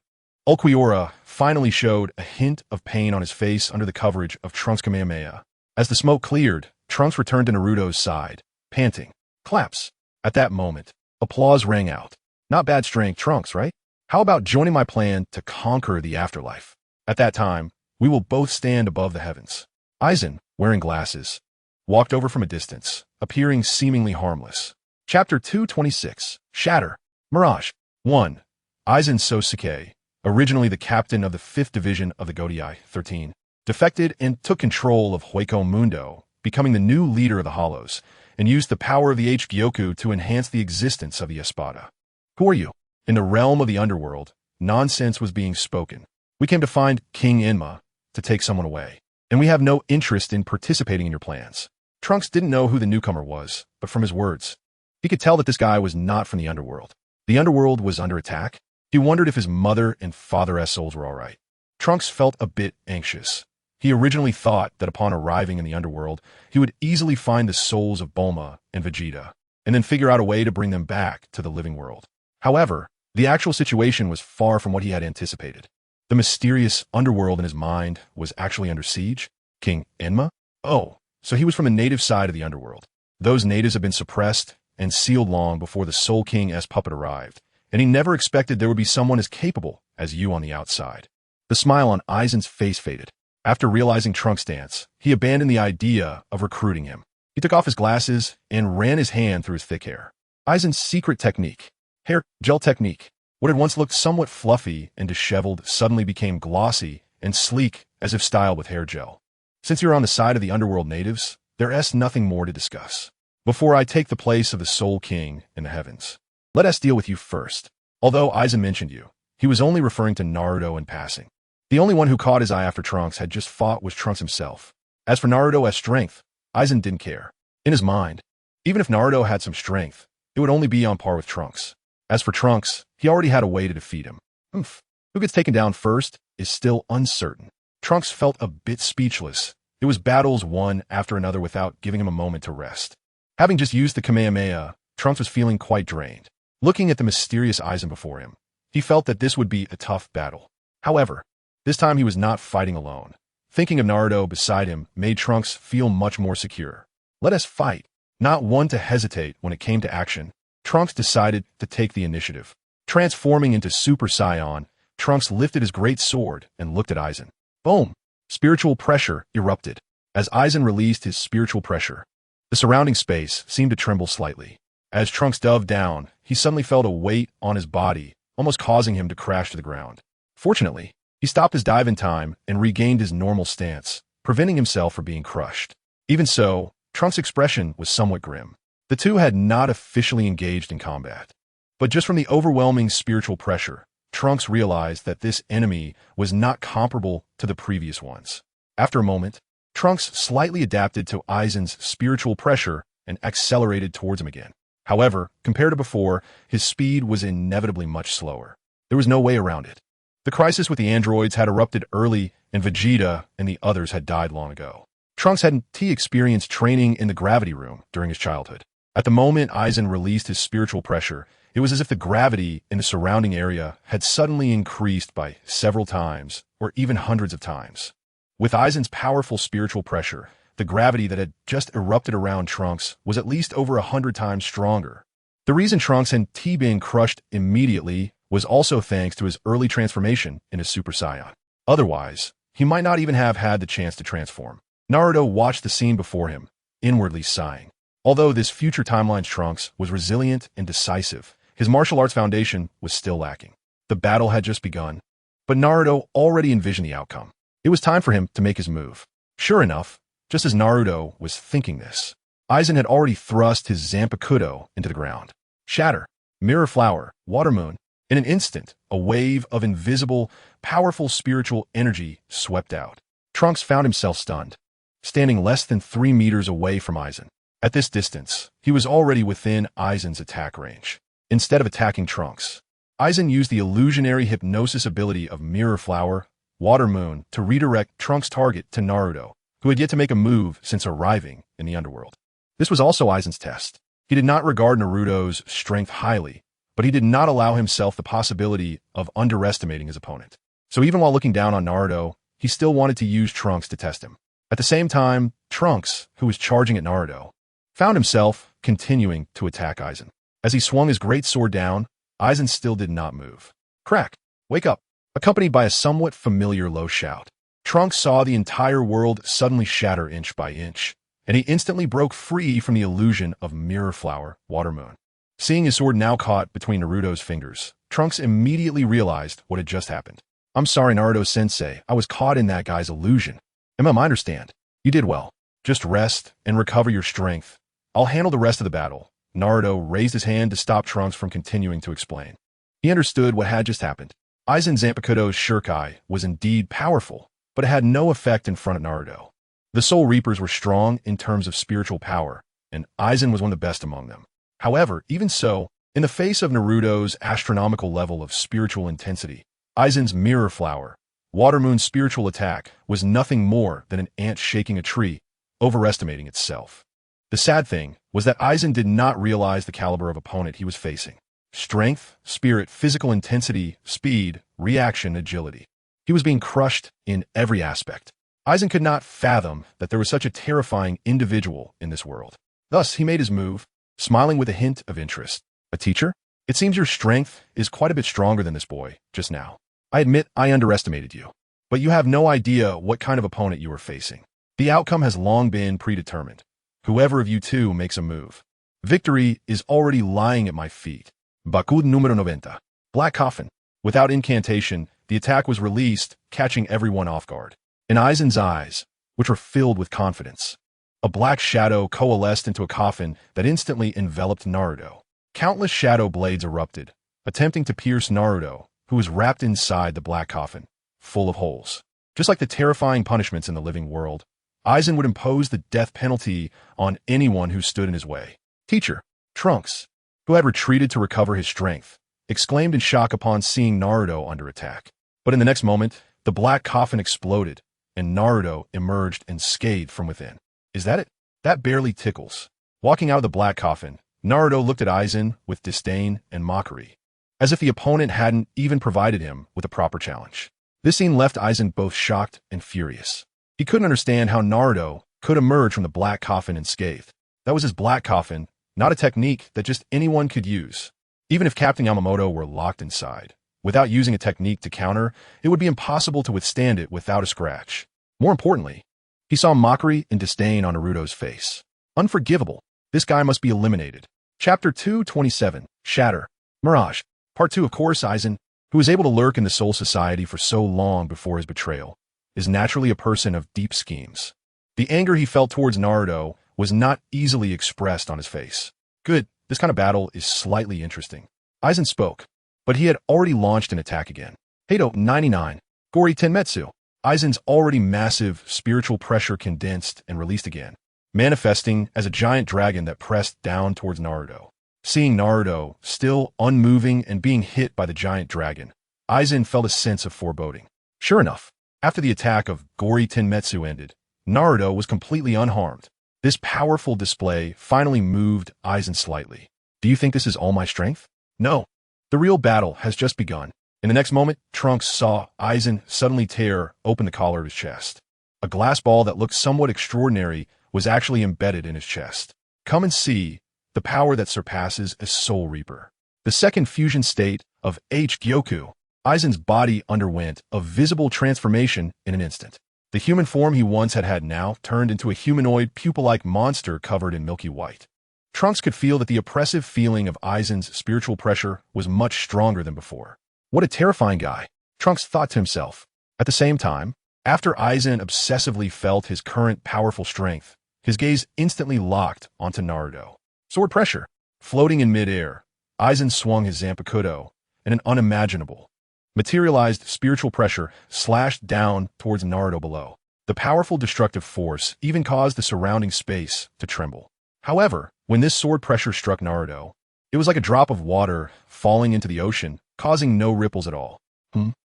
Ulquiorra finally showed a hint of pain on his face under the coverage of Trunks' Kamehameha. As the smoke cleared, Trunks returned to Naruto's side, panting. Claps. At that moment, applause rang out. Not bad strength, Trunks, right? How about joining my plan to conquer the afterlife? At that time, we will both stand above the heavens. Aizen, wearing glasses, walked over from a distance, appearing seemingly harmless. Chapter 226, Shatter. Mirage. 1. Aizen Sasuke, originally the captain of the 5th Division of the Godiai 13, defected and took control of Hueco Mundo, becoming the new leader of the Hollows, and used the power of the H-Gyoku to enhance the existence of the Espada. Who are you? In the realm of the underworld, nonsense was being spoken. We came to find King Enma, to take someone away, and we have no interest in participating in your plans. Trunks didn't know who the newcomer was, but from his words, he could tell that this guy was not from the underworld. The underworld was under attack. He wondered if his mother and father-S souls were all right. Trunks felt a bit anxious. He originally thought that upon arriving in the underworld, he would easily find the souls of Bulma and Vegeta, and then figure out a way to bring them back to the living world. However, the actual situation was far from what he had anticipated. The mysterious underworld in his mind was actually under siege? King Enma? Oh, so he was from the native side of the underworld. Those natives had been suppressed and sealed long before the Soul King's puppet arrived, and he never expected there would be someone as capable as you on the outside. The smile on Aizen's face faded. After realizing Trunks' stance, he abandoned the idea of recruiting him. He took off his glasses and ran his hand through his thick hair. Aizen's secret technique, hair gel technique. What had once looked somewhat fluffy and disheveled suddenly became glossy and sleek as if styled with hair gel. Since you're on the side of the underworld natives, there's nothing more to discuss. Before I take the place of the Soul King in the heavens, let us deal with you first. Although Aizen mentioned you, he was only referring to Naruto in passing. The only one who caught his eye after Trunks had just fought was Trunks himself. As for Naruto's strength, Aizen didn't care. In his mind, even if Naruto had some strength, it would only be on par with Trunks. As for Trunks, he already had a way to defeat him. Who gets taken down first is still uncertain. Trunks felt a bit speechless. It was battles one after another without giving him a moment to rest. Having just used the Kamehameha, Trunks was feeling quite drained. Looking at the mysterious Aizen before him, he felt that this would be a tough battle. However, this time he was not fighting alone. Thinking of Naruto beside him made Trunks feel much more secure. Let us fight. Not one to hesitate when it came to action, Trunks decided to take the initiative. Transforming into Super Saiyan, Trunks lifted his great sword and looked at Aizen. Boom! Spiritual pressure erupted. As Aizen released his spiritual pressure, the surrounding space seemed to tremble slightly. As Trunks dove down, he suddenly felt a weight on his body, almost causing him to crash to the ground. Fortunately, he stopped his dive in time and regained his normal stance, preventing himself from being crushed. Even so, Trunks' expression was somewhat grim. The two had not officially engaged in combat. But just from the overwhelming spiritual pressure, Trunks realized that this enemy was not comparable to the previous ones. After a moment, Trunks slightly adapted to Aizen's spiritual pressure and accelerated towards him again. However, compared to before, his speed was inevitably much slower. There was no way around it. The crisis with the androids had erupted early, and Vegeta and the others had died long ago. Trunks hadn't experienced training in the gravity room during his childhood. At the moment Aizen released his spiritual pressure, it was as if the gravity in the surrounding area had suddenly increased by several times, or even hundreds of times. With Aizen's powerful spiritual pressure, the gravity that had just erupted around Trunks was at least over 100 times stronger. The reason Trunks had been crushed immediately was also thanks to his early transformation into Super Saiyan. Otherwise, he might not even have had the chance to transform. Naruto watched the scene before him, inwardly sighing. Although this future timeline's Trunks was resilient and decisive, his martial arts foundation was still lacking. The battle had just begun, but Naruto already envisioned the outcome. It was time for him to make his move. Sure enough, just as Naruto was thinking this, Aizen had already thrust his Zanpakuto into the ground. Shatter, Mirror Flower, Water Moon. In an instant, a wave of invisible, powerful spiritual energy swept out. Trunks found himself stunned, standing less than 3 meters away from Aizen. At this distance, he was already within Aizen's attack range. Instead of attacking Trunks, Aizen used the illusionary hypnosis ability of Mirror Flower, Water Moon to redirect Trunks' target to Naruto, who had yet to make a move since arriving in the underworld. This was also Aizen's test. He did not regard Naruto's strength highly, but he did not allow himself the possibility of underestimating his opponent. So even while looking down on Naruto, he still wanted to use Trunks to test him. At the same time, Trunks, who was charging at Naruto, found himself continuing to attack Aizen. As he swung his great sword down, Aizen still did not move. Crack! Wake up! Accompanied by a somewhat familiar low shout, Trunks saw the entire world suddenly shatter inch by inch, and he instantly broke free from the illusion of Mirror Flower, Water Moon. Seeing his sword now caught between Naruto's fingers, Trunks immediately realized what had just happened. I'm sorry, Naruto-sensei, I was caught in that guy's illusion. I understand. You did well. Just rest and recover your strength. I'll handle the rest of the battle. Naruto raised his hand to stop Trunks from continuing to explain. He understood what had just happened. Aizen Zanpakuto's Shurikai was indeed powerful, but it had no effect in front of Naruto. The Soul Reapers were strong in terms of spiritual power, and Aizen was one of the best among them. However, even so, in the face of Naruto's astronomical level of spiritual intensity, Aizen's Mirror Flower, Water Moon's spiritual attack was nothing more than an ant shaking a tree, overestimating itself. The sad thing was that Aizen did not realize the caliber of opponent he was facing. Strength, spirit, physical intensity, speed, reaction, agility. He was being crushed in every aspect. Aizen could not fathom that there was such a terrifying individual in this world. Thus, he made his move, smiling with a hint of interest. A teacher? It seems your strength is quite a bit stronger than this boy, just now. I admit I underestimated you, but you have no idea what kind of opponent you are facing. The outcome has long been predetermined. Whoever of you two makes a move, victory is already lying at my feet. Bakud numero 90. Black Coffin. Without incantation, the attack was released, catching everyone off guard. In Aizen's eyes, which were filled with confidence, a black shadow coalesced into a coffin that instantly enveloped Naruto. Countless shadow blades erupted, attempting to pierce Naruto, who was wrapped inside the black coffin, full of holes. Just like the terrifying punishments in the living world, Aizen would impose the death penalty on anyone who stood in his way. Teacher, Trunks, who had retreated to recover his strength, exclaimed in shock upon seeing Naruto under attack. But in the next moment, the black coffin exploded, and Naruto emerged unscathed from within. Is that it? That barely tickles. Walking out of the black coffin, Naruto looked at Aizen with disdain and mockery, as if the opponent hadn't even provided him with a proper challenge. This scene left Aizen both shocked and furious. He couldn't understand how Naruto could emerge from the black coffin unscathed. That was his black coffin, not a technique that just anyone could use. Even if Captain Yamamoto were locked inside, without using a technique to counter, it would be impossible to withstand it without a scratch. More importantly, he saw mockery and disdain on Naruto's face. Unforgivable. This guy must be eliminated. Chapter 227, Shatter. Mirage. Part 2. Of course, Aizen, who was able to lurk in the Soul Society for so long before his betrayal, is naturally a person of deep schemes. The anger he felt towards Naruto was not easily expressed on his face. Good, this kind of battle is slightly interesting. Aizen spoke, but he had already launched an attack again. Heido 99, Gori Tenmetsu. Aizen's already massive spiritual pressure condensed and released again, manifesting as a giant dragon that pressed down towards Naruto. Seeing Naruto still unmoving and being hit by the giant dragon, Aizen felt a sense of foreboding. Sure enough, after the attack of Gori Tenmetsu ended, Naruto was completely unharmed. This powerful display finally moved Aizen slightly. Do you think this is all my strength? No. The real battle has just begun. In the next moment, Trunks saw Aizen suddenly tear open the collar of his chest. A glass ball that looked somewhat extraordinary was actually embedded in his chest. Come and see the power that surpasses a Soul Reaper. The second fusion state of H-Gyoku. Aizen's body underwent a visible transformation in an instant. The human form he once had now turned into a humanoid pupil-like monster covered in milky white. Trunks could feel that the oppressive feeling of Aizen's spiritual pressure was much stronger than before. What a terrifying guy, Trunks thought to himself. At the same time, after Aizen obsessively felt his current powerful strength, his gaze instantly locked onto Naruto. Sword pressure. Floating in mid-air, Aizen swung his Zanpakuto, and an unimaginable, materialized spiritual pressure slashed down towards Naruto below. The powerful destructive force even caused the surrounding space to tremble. However, when this sword pressure struck Naruto, it was like a drop of water falling into the ocean, causing no ripples at all.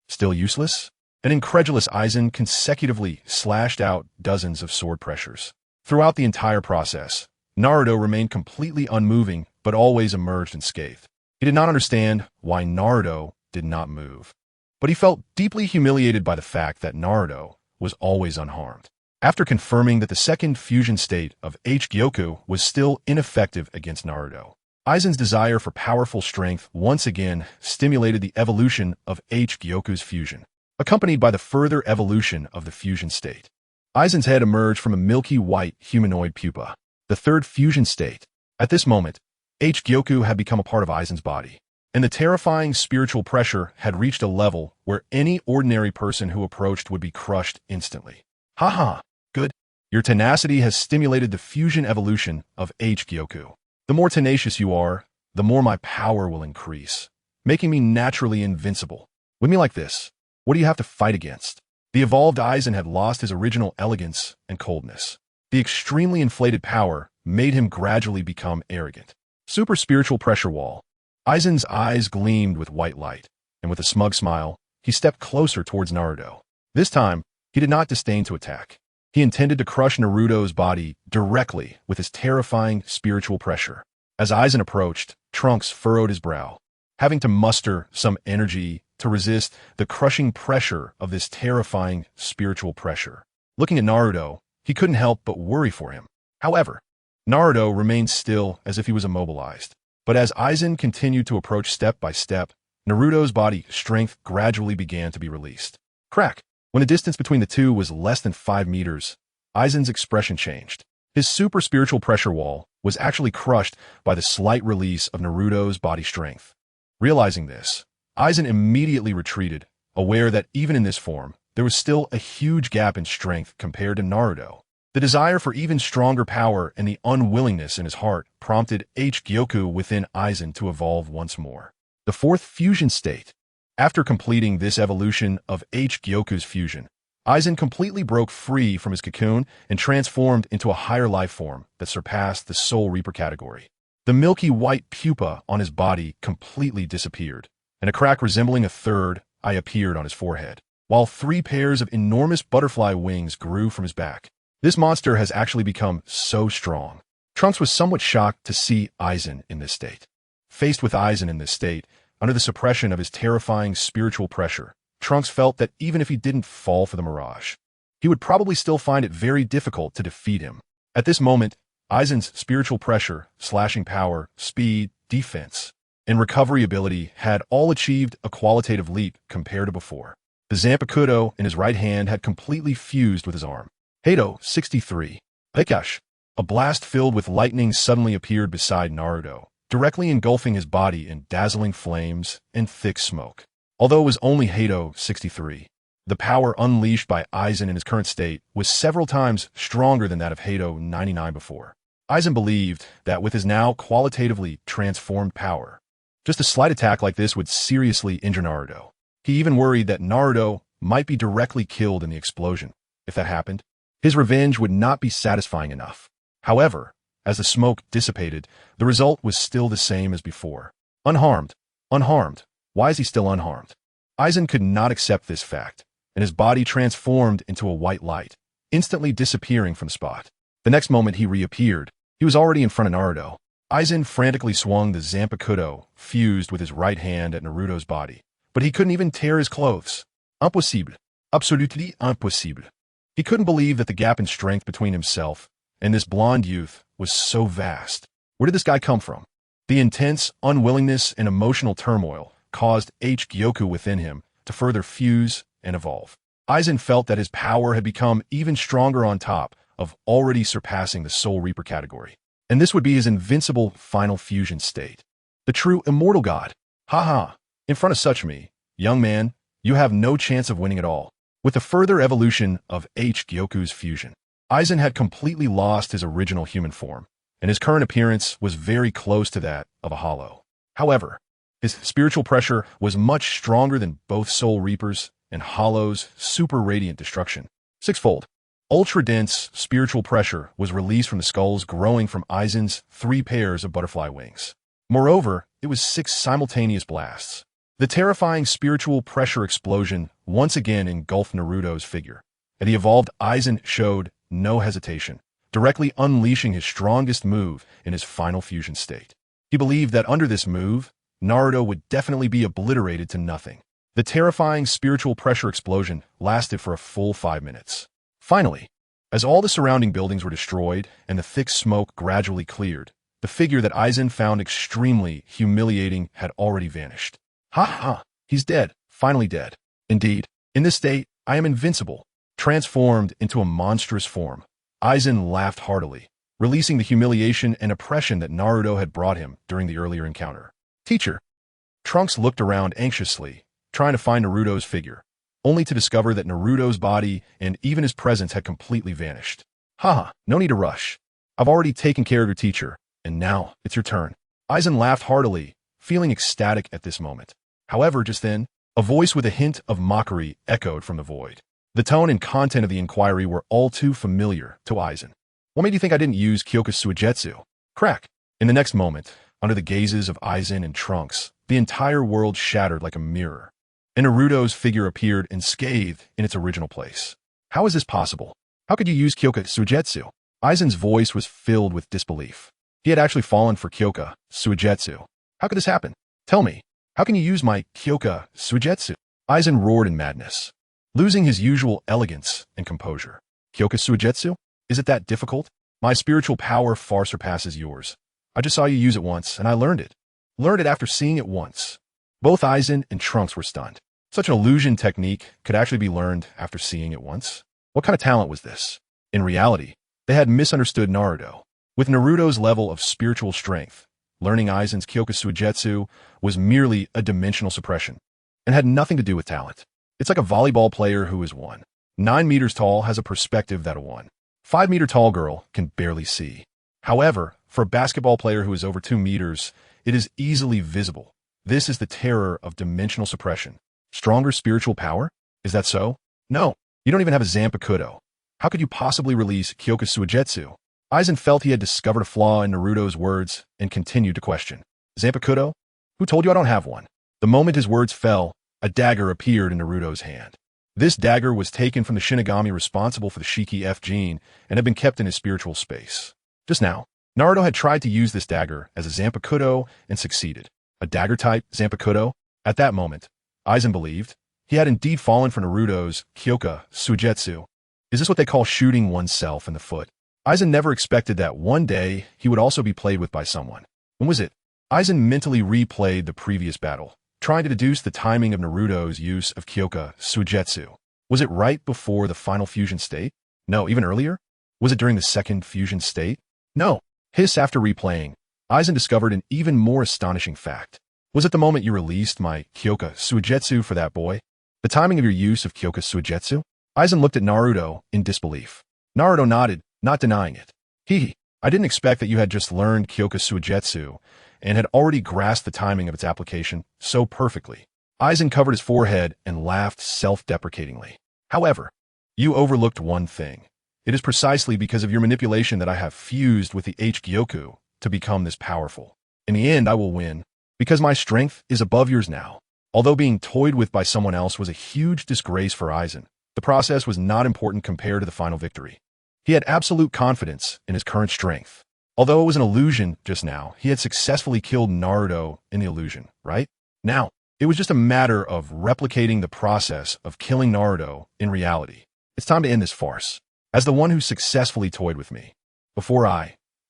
Still useless? An incredulous Aizen consecutively slashed out dozens of sword pressures. Throughout the entire process, Naruto remained completely unmoving, but always emerged unscathed. He did not understand why Naruto did not move, but he felt deeply humiliated by the fact that Naruto was always unharmed. After confirming that the second fusion state of H-Gyoku was still ineffective against Naruto, Aizen's desire for powerful strength once again stimulated the evolution of H-Gyoku's fusion, accompanied by the further evolution of the fusion state. Aizen's head emerged from a milky white humanoid pupa, the third fusion state. At this moment, H-Gyoku had become a part of Aizen's body, and the terrifying spiritual pressure had reached a level where any ordinary person who approached would be crushed instantly. Haha, good. Your tenacity has stimulated the fusion evolution of H-Gyoku. The more tenacious you are, the more my power will increase, making me naturally invincible. With me like this, what do you have to fight against? The evolved Aizen had lost his original elegance and coldness. The extremely inflated power made him gradually become arrogant. Super spiritual pressure wall. Aizen's eyes gleamed with white light, and with a smug smile, he stepped closer towards Naruto. This time, he did not disdain to attack. He intended to crush Naruto's body directly with his terrifying spiritual pressure. As Aizen approached, Trunks furrowed his brow, having to muster some energy to resist the crushing pressure of this terrifying spiritual pressure. Looking at Naruto, he couldn't help but worry for him. However, Naruto remained still as if he was immobilized. But as Aizen continued to approach step by step, Naruto's body strength gradually began to be released. Crack! When the distance between the two was less than 5 meters, Aizen's expression changed. His super spiritual pressure wall was actually crushed by the slight release of Naruto's body strength. Realizing this, Aizen immediately retreated, aware that even in this form, there was still a huge gap in strength compared to Naruto. The desire for even stronger power and the unwillingness in his heart prompted H-Gyoku within Aizen to evolve once more. The fourth fusion state. After completing this evolution of H-Gyoku's fusion, Aizen completely broke free from his cocoon and transformed into a higher life form that surpassed the Soul Reaper category. The milky white pupa on his body completely disappeared, and a crack resembling a third eye appeared on his forehead, while 3 pairs of enormous butterfly wings grew from his back. This monster has actually become so strong. Trunks was somewhat shocked to see Aizen in this state. Faced with Aizen in this state, under the suppression of his terrifying spiritual pressure, Trunks felt that even if he didn't fall for the mirage, he would probably still find it very difficult to defeat him. At this moment, Aizen's spiritual pressure, slashing power, speed, defense, and recovery ability had all achieved a qualitative leap compared to before. The Zanpakuto in his right hand had completely fused with his arm. Hehe, 63. Hokage. A blast filled with lightning suddenly appeared beside Naruto, directly engulfing his body in dazzling flames and thick smoke. Although it was only Hehe, 63, the power unleashed by Aizen in his current state was several times stronger than that of Hehe, 99 before. Aizen believed that with his now qualitatively transformed power, just a slight attack like this would seriously injure Naruto. He even worried that Naruto might be directly killed in the explosion. If that happened, his revenge would not be satisfying enough. However, as the smoke dissipated, the result was still the same as before. Unharmed. Unharmed. Why is he still unharmed? Aizen could not accept this fact, and his body transformed into a white light, instantly disappearing from the spot. The next moment he reappeared, he was already in front of Naruto. Aizen frantically swung the Zanpakuto, fused with his right hand at Naruto's body, but he couldn't even tear his clothes. Impossible. Absolutely impossible. He couldn't believe that the gap in strength between himself and this blonde youth was so vast. Where did this guy come from? The intense unwillingness and emotional turmoil caused Gyoku within him to further fuse and evolve. Aizen felt that his power had become even stronger on top of already surpassing the Soul Reaper category. And this would be his invincible final fusion state. The true immortal god. Haha, in front of such me, young man, you have no chance of winning at all. With the further evolution of Gyoku's fusion, Aizen had completely lost his original human form, and his current appearance was very close to that of a hollow. However, his spiritual pressure was much stronger than both Soul Reapers and Hollow's super radiant destruction. Sixfold. Ultra-dense spiritual pressure was released from the skulls growing from Aizen's 3 pairs of butterfly wings. Moreover, it was 6 simultaneous blasts. The terrifying spiritual pressure explosion once again engulfed Naruto's figure, and the evolved Aizen showed no hesitation, directly unleashing his strongest move in his final fusion state. He believed that under this move, Naruto would definitely be obliterated to nothing. The terrifying spiritual pressure explosion lasted for a full 5 minutes. Finally, as all the surrounding buildings were destroyed and the thick smoke gradually cleared, the figure that Aizen found extremely humiliating had already vanished. Ha ha, he's dead, finally dead. Indeed, in this state, I am invincible. Transformed into a monstrous form, Aizen laughed heartily, releasing the humiliation and oppression that Naruto had brought him during the earlier encounter. Teacher. Trunks looked around anxiously, trying to find Naruto's figure, only to discover that Naruto's body and even his presence had completely vanished. Haha, no need to rush. I've already taken care of your teacher, and now it's your turn. Aizen laughed heartily, feeling ecstatic at this moment. However, just then, a voice with a hint of mockery echoed from the void. The tone and content of the inquiry were all too familiar to Aizen. What made you think I didn't use Kyoka's Suigetsu? Crack. In the next moment, under the gazes of Aizen and Trunks, the entire world shattered like a mirror, and Naruto's figure appeared unscathed in its original place. How is this possible? How could you use Kyoka's Suigetsu? Aizen's voice was filled with disbelief. He had actually fallen for Kyoka Suigetsu. How could this happen? Tell me, how can you use my Kyoka Suigetsu? Aizen roared in madness, losing his usual elegance and composure. Kyoka Suigetsu? Is it that difficult? My spiritual power far surpasses yours. I just saw you use it once, and I learned it. Learned it after seeing it once. Both Aizen and Trunks were stunned. Such an illusion technique could actually be learned after seeing it once. What kind of talent was this? In reality, they had misunderstood Naruto. With Naruto's level of spiritual strength, learning Aizen's Kyoka Suigetsu was merely a dimensional suppression, and had nothing to do with talent. It's like a volleyball player who is 9 meters tall has a perspective that a 5-meter tall girl can barely see. However, for a basketball player who is over 2 meters, it is easily visible. This is the terror of dimensional suppression. Stronger spiritual power? Is that so? No. You don't even have a Zanpakuto. How could you possibly release Kyoka Suigetsu? Aizen felt he had discovered a flaw in Naruto's words and continued to question. Zanpakuto? Who told you I don't have one? The moment his words fell, a dagger appeared in Naruto's hand. This dagger was taken from the Shinigami responsible for the Shiki F gene and had been kept in his spiritual space. Just now, Naruto had tried to use this dagger as a Zanpakuto and succeeded. A dagger-type Zanpakuto? At that moment, Aizen believed he had indeed fallen for Naruto's Kyoka Suigetsu. Is this what they call shooting oneself in the foot? Aizen never expected that one day he would also be played with by someone. When was it? Aizen mentally replayed the previous battle, trying to deduce the timing of Naruto's use of Kyoka Suigetsu. Was it right before the final fusion state? No, even earlier? Was it during the second fusion state? No. After replaying, Aizen discovered an even more astonishing fact. Was it the moment you released my Kyoka Suigetsu for that boy? The timing of your use of Kyoka Suigetsu? Aizen looked at Naruto in disbelief. Naruto nodded, not denying it. Hehe, I didn't expect that you had just learned Kyoka Suigetsu and had already grasped the timing of its application so perfectly. Aizen covered his forehead and laughed self-deprecatingly. However, you overlooked one thing. It is precisely because of your manipulation that I have fused with the H-Gyoku to become this powerful. In the end, I will win, because my strength is above yours now. Although being toyed with by someone else was a huge disgrace for Aizen, the process was not important compared to the final victory. He had absolute confidence in his current strength. Although it was an illusion just now, he had successfully killed Naruto in the illusion, right? Now, it was just a matter of replicating the process of killing Naruto in reality. It's time to end this farce. As the one who successfully toyed with me. Before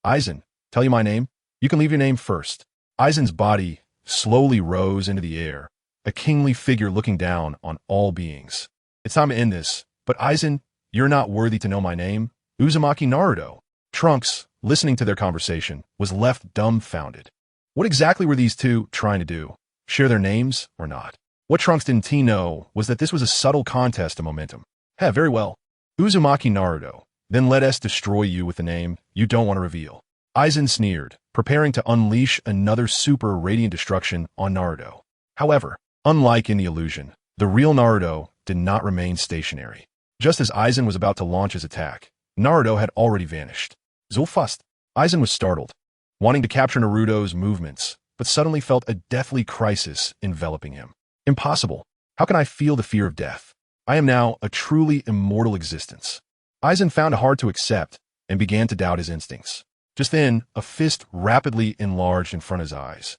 Aizen, tell you my name, you can leave your name first. Aizen's body slowly rose into the air, a kingly figure looking down on all beings. It's time to end this, but Aizen, you're not worthy to know my name. Uzumaki Naruto. Trunks, listening to their conversation, was left dumbfounded. What exactly were these two trying to do? Share their names or not? What Trunks didn't know was that this was a subtle contest of momentum. Very well. Uzumaki Naruto, then let us destroy you with the name you don't want to reveal. Aizen sneered, preparing to unleash another super radiant destruction on Naruto. However, unlike in the illusion, the real Naruto did not remain stationary. Just as Aizen was about to launch his attack, Naruto had already vanished. Zulfust. Aizen was startled, wanting to capture Naruto's movements, but suddenly felt a deathly crisis enveloping him. Impossible. How can I feel the fear of death? I am now a truly immortal existence. Aizen found it hard to accept and began to doubt his instincts. Just then, a fist rapidly enlarged in front of his eyes.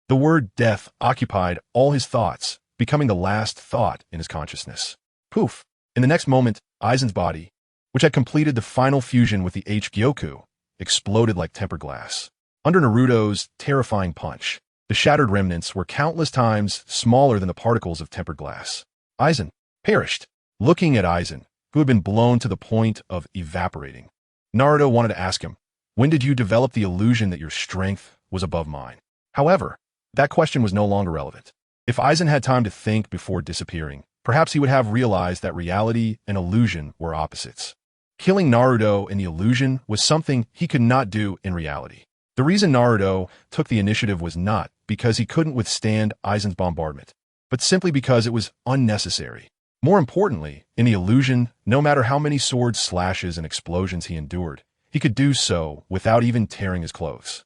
The word death occupied all his thoughts, becoming the last thought in his consciousness. Poof! In the next moment, Aizen's body, which had completed the final fusion with the H-Gyoku, exploded like tempered glass. Under Naruto's terrifying punch, the shattered remnants were countless times smaller than the particles of tempered glass. Aizen perished. Looking at Aizen, who had been blown to the point of evaporating, Naruto wanted to ask him, when did you develop the illusion that your strength was above mine? However, that question was no longer relevant. If Aizen had time to think before disappearing, perhaps he would have realized that reality and illusion were opposites. Killing Naruto in the illusion was something he could not do in reality. The reason Naruto took the initiative was not because he couldn't withstand Aizen's bombardment, but simply because it was unnecessary. More importantly, in the illusion, no matter how many sword slashes and explosions he endured, he could do so without even tearing his clothes.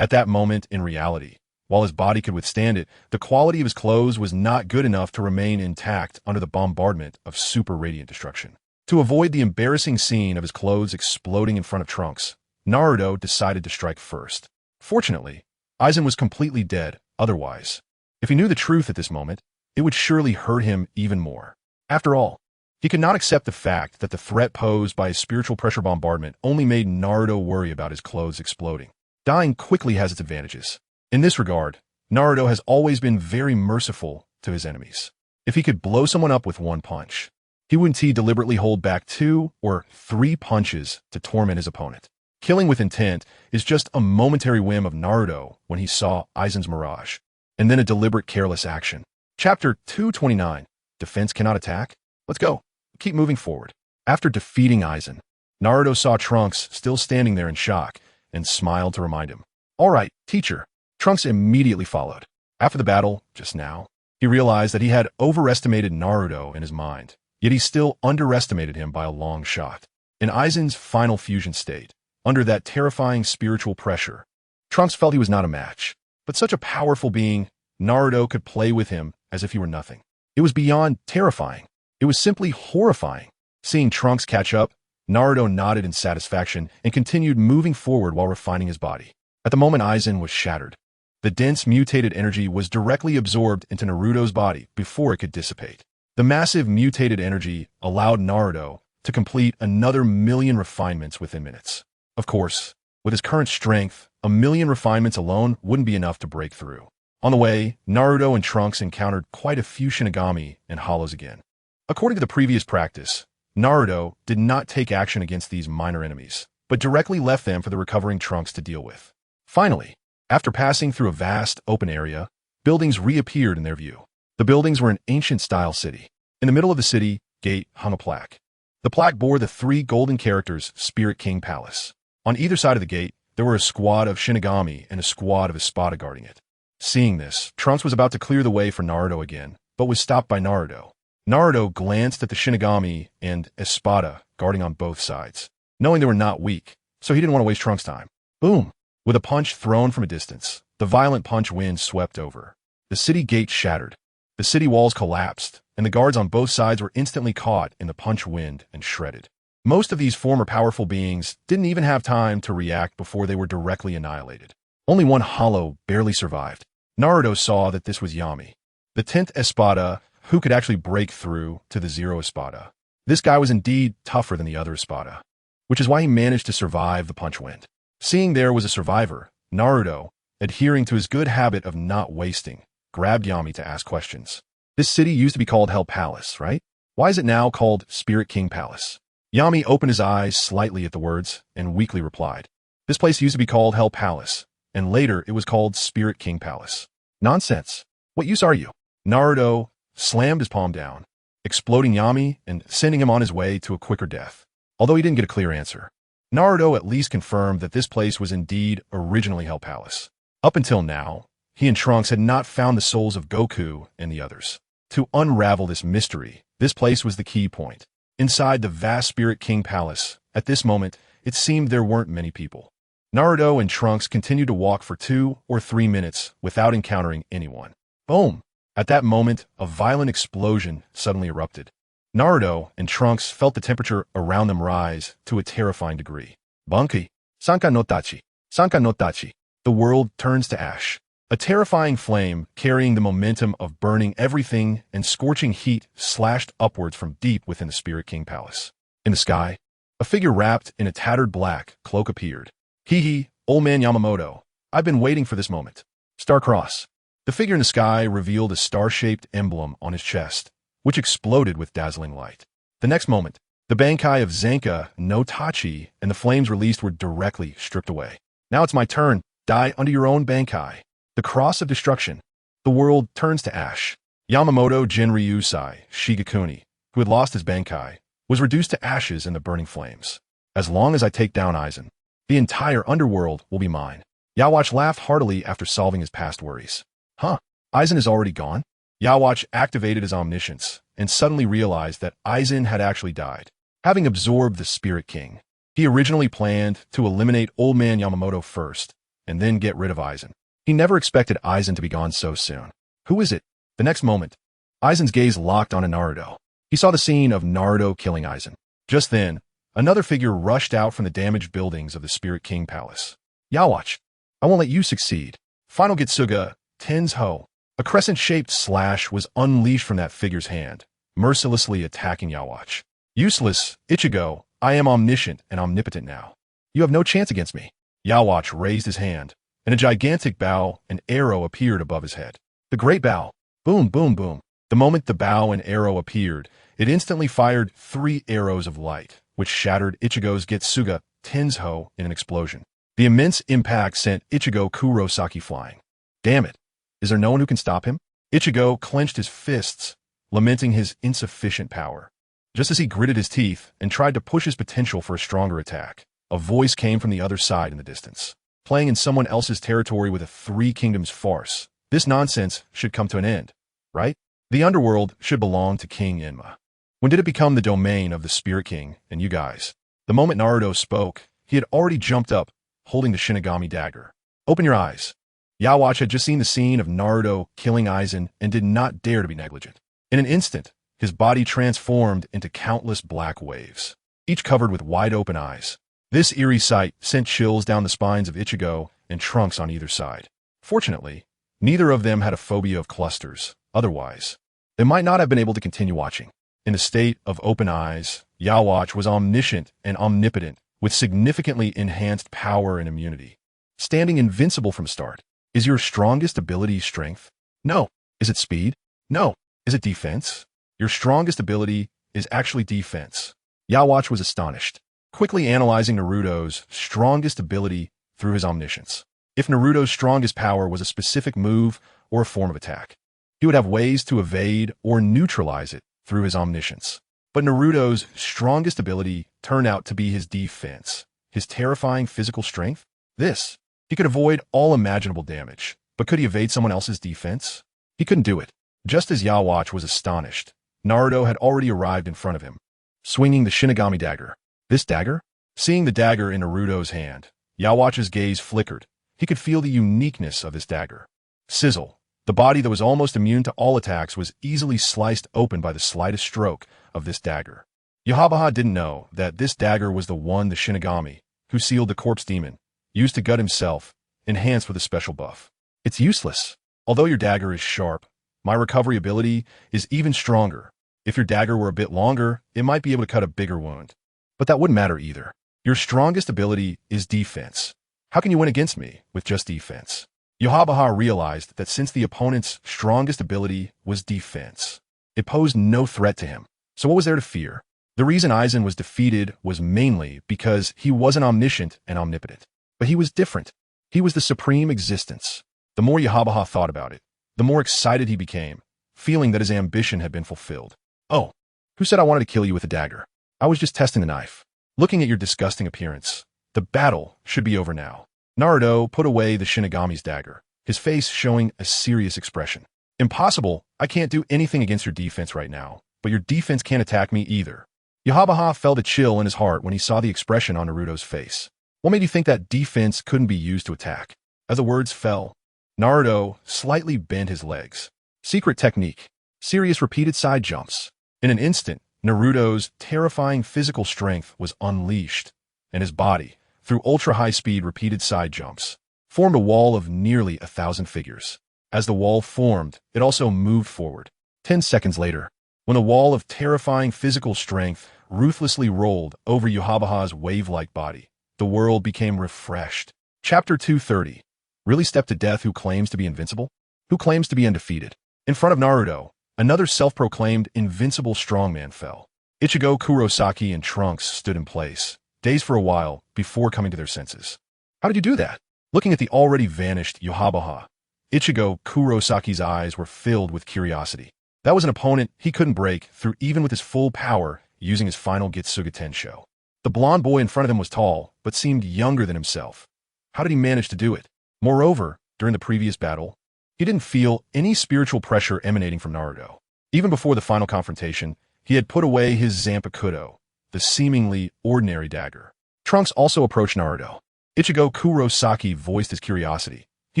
At that moment in reality, while his body could withstand it, the quality of his clothes was not good enough to remain intact under the bombardment of super radiant destruction. To avoid the embarrassing scene of his clothes exploding in front of Trunks, Naruto decided to strike first. Fortunately, Aizen was completely dead otherwise. If he knew the truth at this moment, it would surely hurt him even more. After all, he could not accept the fact that the threat posed by his spiritual pressure bombardment only made Naruto worry about his clothes exploding. Dying quickly has its advantages. In this regard, Naruto has always been very merciful to his enemies. If he could blow someone up with one punch, he wouldn't deliberately hold back 2 or 3 punches to torment his opponent. Killing with intent is just a momentary whim of Naruto when he saw Aizen's mirage, and then a deliberate careless action. Chapter 229. Defense cannot attack? Let's go. Keep moving forward. After defeating Aizen, Naruto saw Trunks still standing there in shock and smiled to remind him. All right, teacher. Trunks immediately followed. After the battle, just now, he realized that he had overestimated Naruto in his mind, yet he still underestimated him by a long shot. In Aizen's final fusion state, under that terrifying spiritual pressure, Trunks felt he was not a match. But such a powerful being, Naruto could play with him as if he were nothing. It was beyond terrifying. It was simply horrifying. Seeing Trunks catch up, Naruto nodded in satisfaction and continued moving forward while refining his body. At the moment, Aizen was shattered. The dense mutated energy was directly absorbed into Naruto's body before it could dissipate. The massive mutated energy allowed Naruto to complete another 1,000,000 refinements within minutes. Of course, with his current strength, 1,000,000 refinements alone wouldn't be enough to break through. On the way, Naruto and Trunks encountered quite a few Shinigami and Hollows again. According to the previous practice, Naruto did not take action against these minor enemies, but directly left them for the recovering Trunks to deal with. Finally, after passing through a vast open area, buildings reappeared in their view. The buildings were an ancient-style city. In the middle of the city gate hung a plaque. The plaque bore the 3 golden characters Spirit King Palace. On either side of the gate, there were a squad of Shinigami and a squad of Espada guarding it. Seeing this, Trunks was about to clear the way for Naruto again, but was stopped by Naruto. Naruto glanced at the Shinigami and Espada guarding on both sides, knowing they were not weak, so he didn't want to waste Trunks' time. Boom! With a punch thrown from a distance, the violent punch wind swept over. The city gate shattered. The city walls collapsed, and the guards on both sides were instantly caught in the punch wind and shredded. Most of these former powerful beings didn't even have time to react before they were directly annihilated. Only one Hollow barely survived. Naruto saw that this was Yami, the 10th Espada who could actually break through to the 0 Espada. This guy was indeed tougher than the other Espada, which is why he managed to survive the punch wind. Seeing there was a survivor, Naruto, adhering to his good habit of not wasting, grabbed Yami to ask questions. This city used to be called Hell Palace, right? Why is it now called Spirit King Palace? Yami opened his eyes slightly at the words and weakly replied, "This place used to be called Hell Palace, and later it was called Spirit King Palace." Nonsense. What use are you? Naruto slammed his palm down, exploding Yami and sending him on his way to a quicker death. Although he didn't get a clear answer, Naruto at least confirmed that this place was indeed originally Hell Palace. Up until now, he and Trunks had not found the souls of Goku and the others. To unravel this mystery, this place was the key point. Inside the vast Spirit King Palace, at this moment, it seemed there weren't many people. Naruto and Trunks continued to walk for 2 or 3 minutes without encountering anyone. Boom! At that moment, a violent explosion suddenly erupted. Naruto and Trunks felt the temperature around them rise to a terrifying degree. Bunki, Sanka no Tachi, Sanka no Tachi. The world turns to ash. A terrifying flame carrying the momentum of burning everything and scorching heat slashed upwards from deep within the Spirit King Palace. In the sky, a figure wrapped in a tattered black cloak appeared. Hehe, old man Yamamoto. I've been waiting for this moment. Star-Cross. The figure in the sky revealed a star-shaped emblem on his chest, which exploded with dazzling light. The next moment, the Bankai of Zanka no Tachi and the flames released were directly stripped away. Now it's my turn. Die under your own Bankai. The cross of destruction. The world turns to ash. Yamamoto Jinryusai Shigekuni, who had lost his Bankai, was reduced to ashes in the burning flames. As long as I take down Aizen, the entire underworld will be mine. Yawatch laughed heartily after solving his past worries. Huh, Aizen is already gone? Yawatch activated his omniscience and suddenly realized that Aizen had actually died, having absorbed the Spirit King. He originally planned to eliminate Old Man Yamamoto first, and then get rid of Aizen. He never expected Aizen to be gone so soon. Who is it? The next moment, Aizen's gaze locked onto Naruto. He saw the scene of Naruto killing Aizen. Just then, another figure rushed out from the damaged buildings of the Spirit King Palace. Yawatch, I won't let you succeed. Final Getsuga, Tensho. A crescent-shaped slash was unleashed from that figure's hand, mercilessly attacking Yawatch. Useless, Ichigo, I am omniscient and omnipotent now. You have no chance against me. Yawatch raised his hand. In a gigantic bow, an arrow appeared above his head. The great bow. Boom, boom, boom. The moment the bow and arrow appeared, it instantly fired 3 arrows of light, which shattered Ichigo's Getsuga Tensho in an explosion. The immense impact sent Ichigo Kurosaki flying. Damn it. Is there no one who can stop him? Ichigo clenched his fists, lamenting his insufficient power. Just as he gritted his teeth and tried to push his potential for a stronger attack, a voice came from the other side in the distance. Playing in someone else's territory with a 3 kingdoms farce. This nonsense should come to an end, right? The underworld should belong to King Enma. When did it become the domain of the Spirit King and you guys? The moment Naruto spoke, he had already jumped up, holding the Shinigami dagger. Open your eyes. Yhwach had just seen the scene of Naruto killing Aizen and did not dare to be negligent. In an instant, his body transformed into countless black waves, each covered with wide-open eyes. This eerie sight sent chills down the spines of Ichigo and Trunks on either side. Fortunately, neither of them had a phobia of clusters. Otherwise, they might not have been able to continue watching. In a state of open eyes, Yhwach was omniscient and omnipotent, with significantly enhanced power and immunity. Standing invincible from start. Is your strongest ability strength? No. Is it speed? No. Is it defense? Your strongest ability is actually defense. Yhwach was astonished, quickly analyzing Naruto's strongest ability through his omniscience. If Naruto's strongest power was a specific move or a form of attack, he would have ways to evade or neutralize it through his omniscience. But Naruto's strongest ability turned out to be his defense, his terrifying physical strength. He could avoid all imaginable damage, but could he evade someone else's defense? He couldn't do it. Just as Yhwach was astonished, Naruto had already arrived in front of him, swinging the Shinigami dagger. This dagger? Seeing the dagger in Naruto's hand, Yhwach's gaze flickered. He could feel the uniqueness of this dagger. Sizzle. The body that was almost immune to all attacks was easily sliced open by the slightest stroke of this dagger. Yhwach didn't know that this dagger was the one the Shinigami, who sealed the corpse demon, used to gut himself, enhanced with a special buff. It's useless. Although your dagger is sharp, my recovery ability is even stronger. If your dagger were a bit longer, it might be able to cut a bigger wound. But that wouldn't matter either. Your strongest ability is defense. How can you win against me with just defense? Yhwach realized that since the opponent's strongest ability was defense, it posed no threat to him. So what was there to fear? The reason Aizen was defeated was mainly because he wasn't omniscient and omnipotent. But he was different. He was the supreme existence. The more Yhwach thought about it, the more excited he became, feeling that his ambition had been fulfilled. Oh, who said I wanted to kill you with a dagger? I was just testing the knife. Looking at your disgusting appearance, the battle should be over now. Naruto put away the Shinigami's dagger, his face showing a serious expression. Impossible. I can't do anything against your defense right now, but your defense can't attack me either. Yhwach felt a chill in his heart when he saw the expression on Naruto's face. What made you think that defense couldn't be used to attack? As the words fell, Naruto slightly bent his legs. Secret technique. Serious repeated side jumps. In an instant, Naruto's terrifying physical strength was unleashed, and his body, through ultra-high-speed repeated side jumps, formed a wall of nearly 1,000 figures. As the wall formed, it also moved forward. 10 seconds later, when the wall of terrifying physical strength ruthlessly rolled over Yhwach's wave-like body, the world became refreshed. Chapter 230. Really step to death who claims to be invincible? Who claims to be undefeated? In front of Naruto, another self-proclaimed invincible strongman fell. Ichigo, Kurosaki, and Trunks stood in place, dazed for a while before coming to their senses. How did you do that? Looking at the already vanished Yhwach, Ichigo Kurosaki's eyes were filled with curiosity. That was an opponent he couldn't break through even with his full power using his final Getsuga Tensho. The blonde boy in front of him was tall, but seemed younger than himself. How did he manage to do it? Moreover, during the previous battle, he didn't feel any spiritual pressure emanating from Naruto. Even before the final confrontation, he had put away his Zanpakuto, the seemingly ordinary dagger. Trunks also approached Naruto. Ichigo Kurosaki voiced his curiosity. He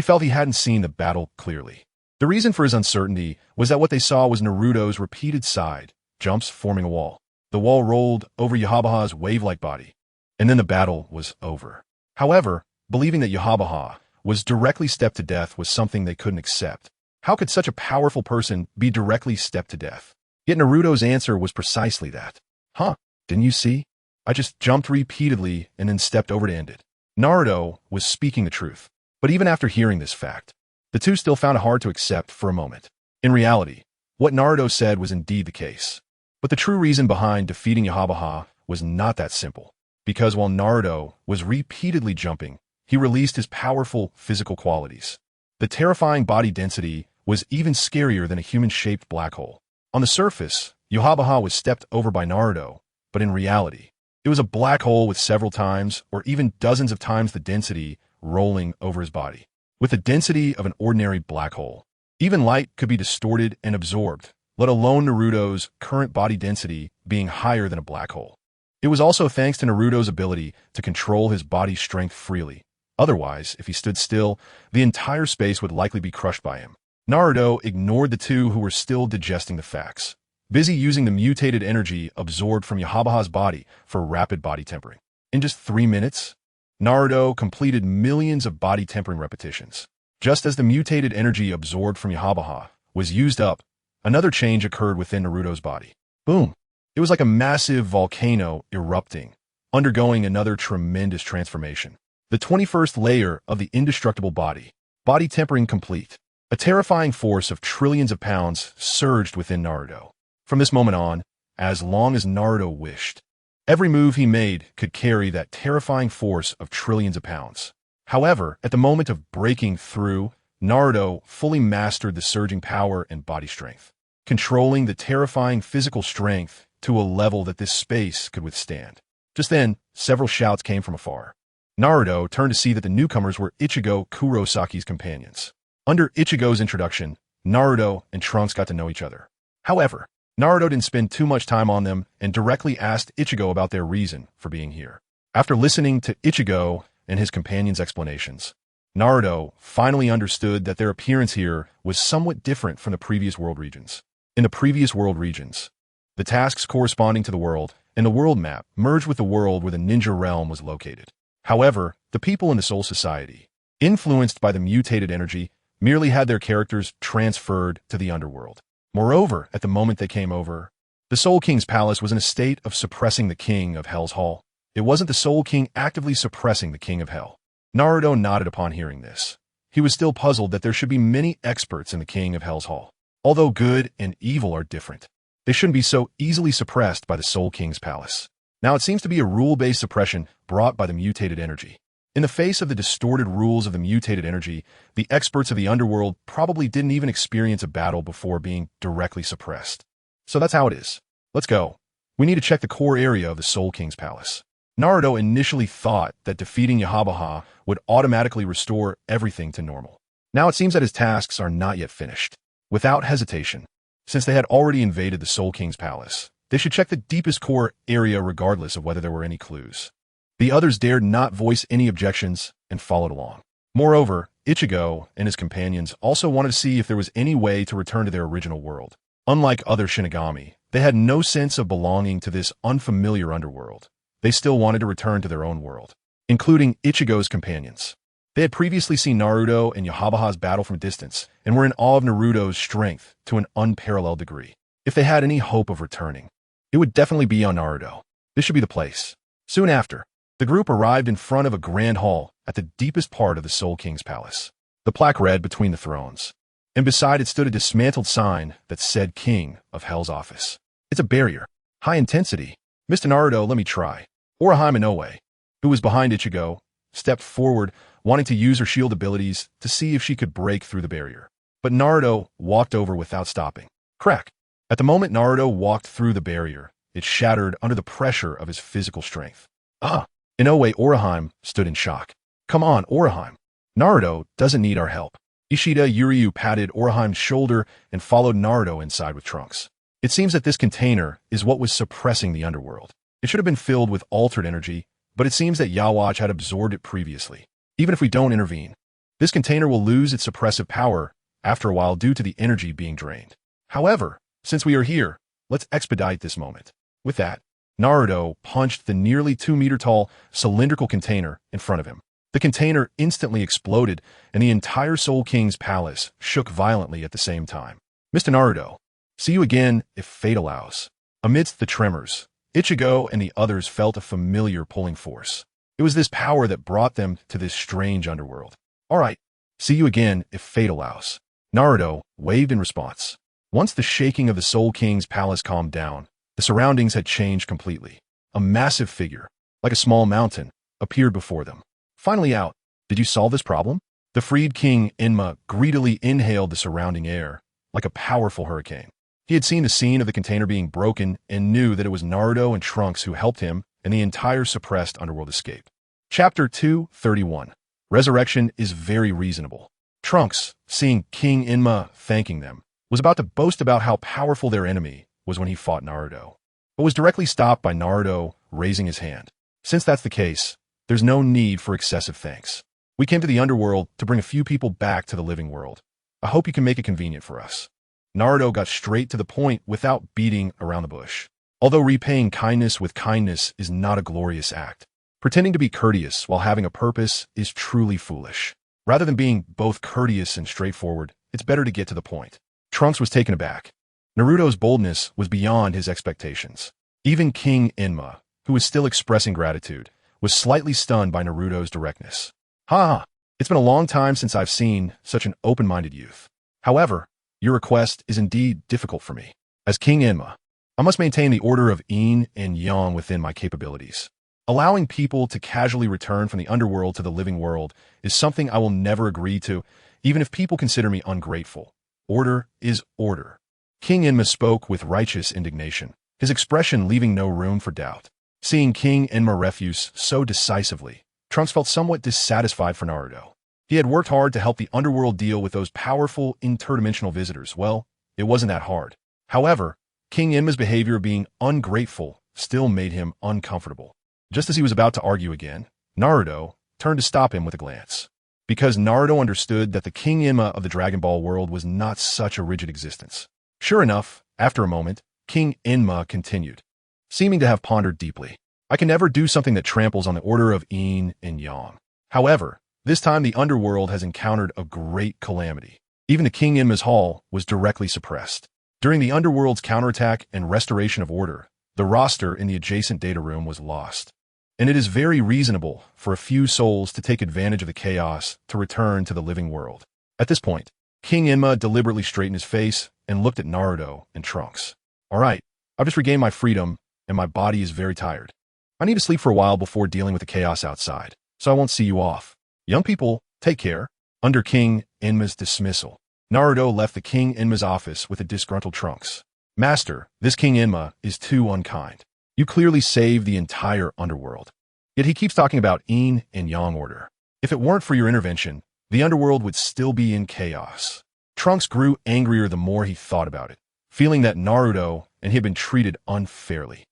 felt he hadn't seen the battle clearly. The reason for his uncertainty was that what they saw was Naruto's repeated side jumps forming a wall. The wall rolled over Yhwach's wave-like body, and then the battle was over. However, believing that Yhwach was directly stepped to death was something they couldn't accept. How could such a powerful person be directly stepped to death? Yet Naruto's answer was precisely that. Huh, didn't you see? I just jumped repeatedly and then stepped over to end it. Naruto was speaking the truth. But even after hearing this fact, the two still found it hard to accept for a moment. In reality, what Naruto said was indeed the case. But the true reason behind defeating Yhwach was not that simple. Because while Naruto was repeatedly jumping, he released his powerful physical qualities. The terrifying body density was even scarier than a human-shaped black hole. On the surface, Yhwach was stepped over by Naruto, but in reality, it was a black hole with several times or even dozens of times the density rolling over his body. With the density of an ordinary black hole, even light could be distorted and absorbed, let alone Naruto's current body density being higher than a black hole. It was also thanks to Naruto's ability to control his body's strength freely. Otherwise, if he stood still, the entire space would likely be crushed by him. Naruto ignored the two who were still digesting the facts, busy using the mutated energy absorbed from Yahabaha's body for rapid body tempering. In just 3 minutes, Naruto completed millions of body tempering repetitions. Just as the mutated energy absorbed from Yahabaha was used up, another change occurred within Naruto's body. Boom! It was like a massive volcano erupting, undergoing another tremendous transformation. The 21st layer of the indestructible body, body tempering complete. A terrifying force of trillions of pounds surged within Naruto. From this moment on, as long as Naruto wished, every move he made could carry that terrifying force of trillions of pounds. However, at the moment of breaking through, Naruto fully mastered the surging power and body strength, controlling the terrifying physical strength to a level that this space could withstand. Just then, several shouts came from afar. Naruto turned to see that the newcomers were Ichigo Kurosaki's companions. Under Ichigo's introduction, Naruto and Trunks got to know each other. However, Naruto didn't spend too much time on them and directly asked Ichigo about their reason for being here. After listening to Ichigo and his companions' explanations, Naruto finally understood that their appearance here was somewhat different from the previous world regions. In the previous world regions, the tasks corresponding to the world and the world map merged with the world where the ninja realm was located. However, the people in the Soul Society, influenced by the mutated energy, merely had their characters transferred to the underworld. Moreover, at the moment they came over, the Soul King's palace was in a state of suppressing the King of Hell's Hall. It wasn't the Soul King actively suppressing the King of Hell. Naruto nodded upon hearing this. He was still puzzled that there should be many experts in the King of Hell's Hall. Although good and evil are different, they shouldn't be so easily suppressed by the Soul King's palace. Now it seems to be a rule-based suppression brought by the mutated energy. In the face of the distorted rules of the mutated energy, the experts of the underworld probably didn't even experience a battle before being directly suppressed. So that's how it is. Let's go. We need to check the core area of the Soul King's palace. Naruto initially thought that defeating Yahabaha would automatically restore everything to normal. Now it seems that his tasks are not yet finished. Without hesitation, since they had already invaded the Soul King's palace, they should check the deepest core area regardless of whether there were any clues. The others dared not voice any objections and followed along. Moreover, Ichigo and his companions also wanted to see if there was any way to return to their original world. Unlike other Shinigami, they had no sense of belonging to this unfamiliar underworld. They still wanted to return to their own world, including Ichigo's companions. They had previously seen Naruto and Yahabaha's battle from a distance and were in awe of Naruto's strength to an unparalleled degree. If they had any hope of returning, it would definitely be on Naruto. This should be the place. Soon after, the group arrived in front of a grand hall at the deepest part of the Soul King's palace. The plaque read between the thrones, and beside it stood a dismantled sign that said King of Hell's Office. It's a barrier. High intensity. Mr. Naruto, let me try. Orihime Inoue, who was behind Ichigo, stepped forward, wanting to use her shield abilities to see if she could break through the barrier. But Naruto walked over without stopping. Crack! At the moment Naruto walked through the barrier, it shattered under the pressure of his physical strength. Inoue Orihime stood in shock. Come on, Orihime. Naruto doesn't need our help. Ishida Yuryu patted Orihime's shoulder and followed Naruto inside with Trunks. It seems that this container is what was suppressing the underworld. It should have been filled with altered energy, but it seems that Yawatch had absorbed it previously. Even if we don't intervene, this container will lose its suppressive power after a while due to the energy being drained. However, since we are here, let's expedite this moment. With that, Naruto punched the nearly 2-meter-tall cylindrical container in front of him. The container instantly exploded, and the entire Soul King's palace shook violently at the same time. Mr. Naruto, see you again if fate allows. Amidst the tremors, Ichigo and the others felt a familiar pulling force. It was this power that brought them to this strange underworld. All right, see you again if fate allows. Naruto waved in response. Once the shaking of the Soul King's palace calmed down, the surroundings had changed completely. A massive figure, like a small mountain, appeared before them. Finally out, did you solve this problem? The freed King Enma greedily inhaled the surrounding air, like a powerful hurricane. He had seen the scene of the container being broken and knew that it was Naruto and Trunks who helped him and the entire suppressed underworld escape. Chapter 231. Resurrection is very reasonable. Trunks, seeing King Enma thanking them, was about to boast about how powerful their enemy was when he fought Naruto, but was directly stopped by Naruto raising his hand. Since that's the case, there's no need for excessive thanks. We came to the underworld to bring a few people back to the living world. I hope you can make it convenient for us. Naruto got straight to the point without beating around the bush. Although repaying kindness with kindness is not a glorious act, pretending to be courteous while having a purpose is truly foolish. Rather than being both courteous and straightforward, it's better to get to the point. Trunks was taken aback. Naruto's boldness was beyond his expectations. Even King Enma, who was still expressing gratitude, was slightly stunned by Naruto's directness. Ha! It's been a long time since I've seen such an open-minded youth. However, your request is indeed difficult for me. As King Enma, I must maintain the order of yin and yang within my capabilities. Allowing people to casually return from the underworld to the living world is something I will never agree to, even if people consider me ungrateful. Order is order. King Enma spoke with righteous indignation, his expression leaving no room for doubt. Seeing King Enma refuse so decisively, Trunks felt somewhat dissatisfied for Naruto. He had worked hard to help the underworld deal with those powerful interdimensional visitors. Well, it wasn't that hard. However, King Enma's behavior of being ungrateful still made him uncomfortable. Just as he was about to argue again, Naruto turned to stop him with a glance. Because Naruto understood that the King Enma of the Dragon Ball world was not such a rigid existence. Sure enough, after a moment, King Enma continued, seeming to have pondered deeply. I can never do something that tramples on the order of yin and yang. However, this time the underworld has encountered a great calamity. Even the King Enma's hall was directly suppressed. During the underworld's counterattack and restoration of order, the roster in the adjacent data room was lost. And it is very reasonable for a few souls to take advantage of the chaos to return to the living world. At this point, King Enma deliberately straightened his face and looked at Naruto and Trunks. All right, I've just regained my freedom, and my body is very tired. I need to sleep for a while before dealing with the chaos outside, so I won't see you off. Young people, take care. Under King Enma's dismissal, Naruto left the King Enma's office with a disgruntled Trunks. Master, this King Enma is too unkind. You clearly saved the entire underworld. Yet he keeps talking about yin and yang order. If it weren't for your intervention, the underworld would still be in chaos. Trunks grew angrier the more he thought about it, feeling that Naruto and he had been treated unfairly.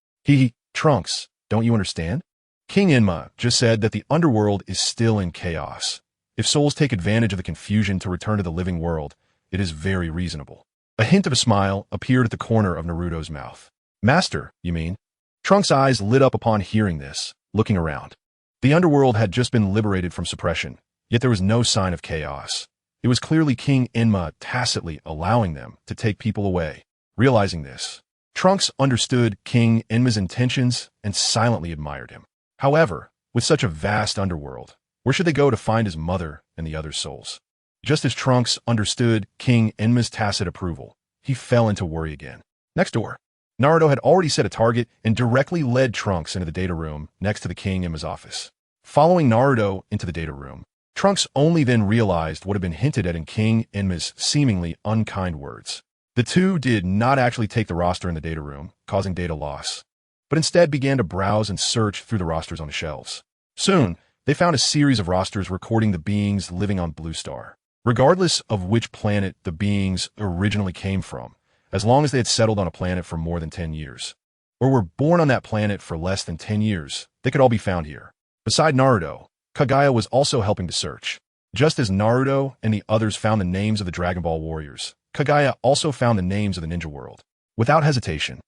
Trunks, don't you understand? King Enma just said that the underworld is still in chaos. If souls take advantage of the confusion to return to the living world, it is very reasonable. A hint of a smile appeared at the corner of Naruto's mouth. Master, you mean? Trunks' eyes lit up upon hearing this, looking around. The underworld had just been liberated from suppression, yet there was no sign of chaos. It was clearly King Enma tacitly allowing them to take people away. Realizing this, Trunks understood King Enma's intentions and silently admired him. However, with such a vast underworld, where should they go to find his mother and the other souls? Just as Trunks understood King Enma's tacit approval, he fell into worry again. Next door, Naruto had already set a target and directly led Trunks into the data room next to the King Enma's office. Following Naruto into the data room, Trunks only then realized what had been hinted at in King Enma's seemingly unkind words. The two did not actually take the roster in the data room, causing data loss, but instead began to browse and search through the rosters on the shelves. Soon, they found a series of rosters recording the beings living on Blue Star. Regardless of which planet the beings originally came from, as long as they had settled on a planet for more than 10 years, or were born on that planet for less than 10 years, they could all be found here. Beside Naruto, Kaguya was also helping to search. Just as Naruto and the others found the names of the Dragon Ball warriors, Kaguya also found the names of the ninja world. Without hesitation,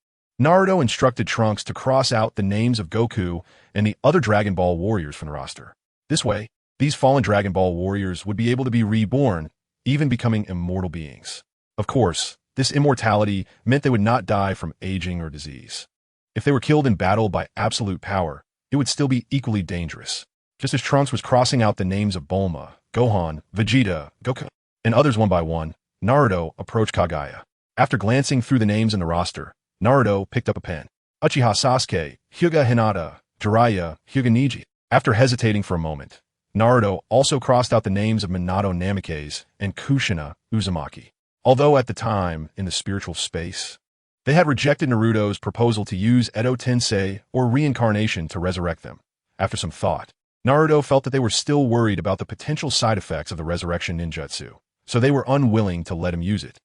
Naruto instructed Trunks to cross out the names of Goku and the other Dragon Ball warriors from the roster. This way, these fallen Dragon Ball warriors would be able to be reborn, even becoming immortal beings. Of course, this immortality meant they would not die from aging or disease. If they were killed in battle by absolute power, it would still be equally dangerous. Just as Trunks was crossing out the names of Bulma, Gohan, Vegeta, Goku, and others one by one, Naruto approached Kaguya. After glancing through the names in the roster, Naruto picked up a pen. Uchiha Sasuke, Hyuga Hinata, Jiraiya, Hyuga Neji. After hesitating for a moment, Naruto also crossed out the names of Minato Namikaze and Kushina Uzumaki. Although at the time, in the spiritual space, they had rejected Naruto's proposal to use Edo Tensei or reincarnation to resurrect them. After some thought, Naruto felt that they were still worried about the potential side effects of the resurrection ninjutsu, so they were unwilling to let him use it.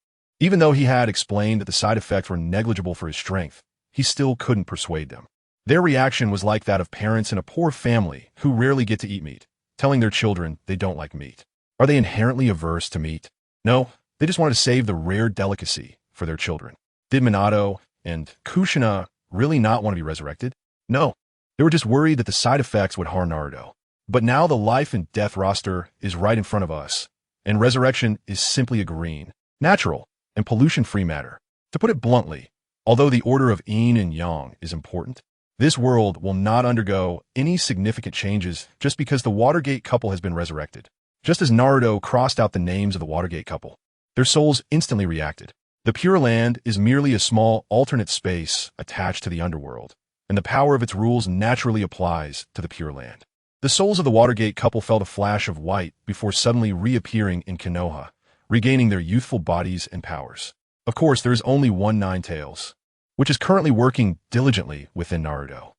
Even though he had explained that the side effects were negligible for his strength, he still couldn't persuade them. Their reaction was like that of parents in a poor family who rarely get to eat meat, telling their children they don't like meat. Are they inherently averse to meat? No, they just wanted to save the rare delicacy for their children. Did Minato and Kushina really not want to be resurrected? No, they were just worried that the side effects would harm Naruto. But now the life and death roster is right in front of us, and resurrection is simply a green, natural, and pollution-free matter. To put it bluntly, although the order of yin and yang is important, this world will not undergo any significant changes just because the Watergate couple has been resurrected. Just as Naruto crossed out the names of the Watergate couple, their souls instantly reacted. The Pure Land is merely a small alternate space attached to the underworld, and the power of its rules naturally applies to the Pure Land. The souls of the Watergate couple felt a flash of white before suddenly reappearing in Konoha, regaining their youthful bodies and powers. Of course, there is only one Ninetales, which is currently working diligently within Naruto.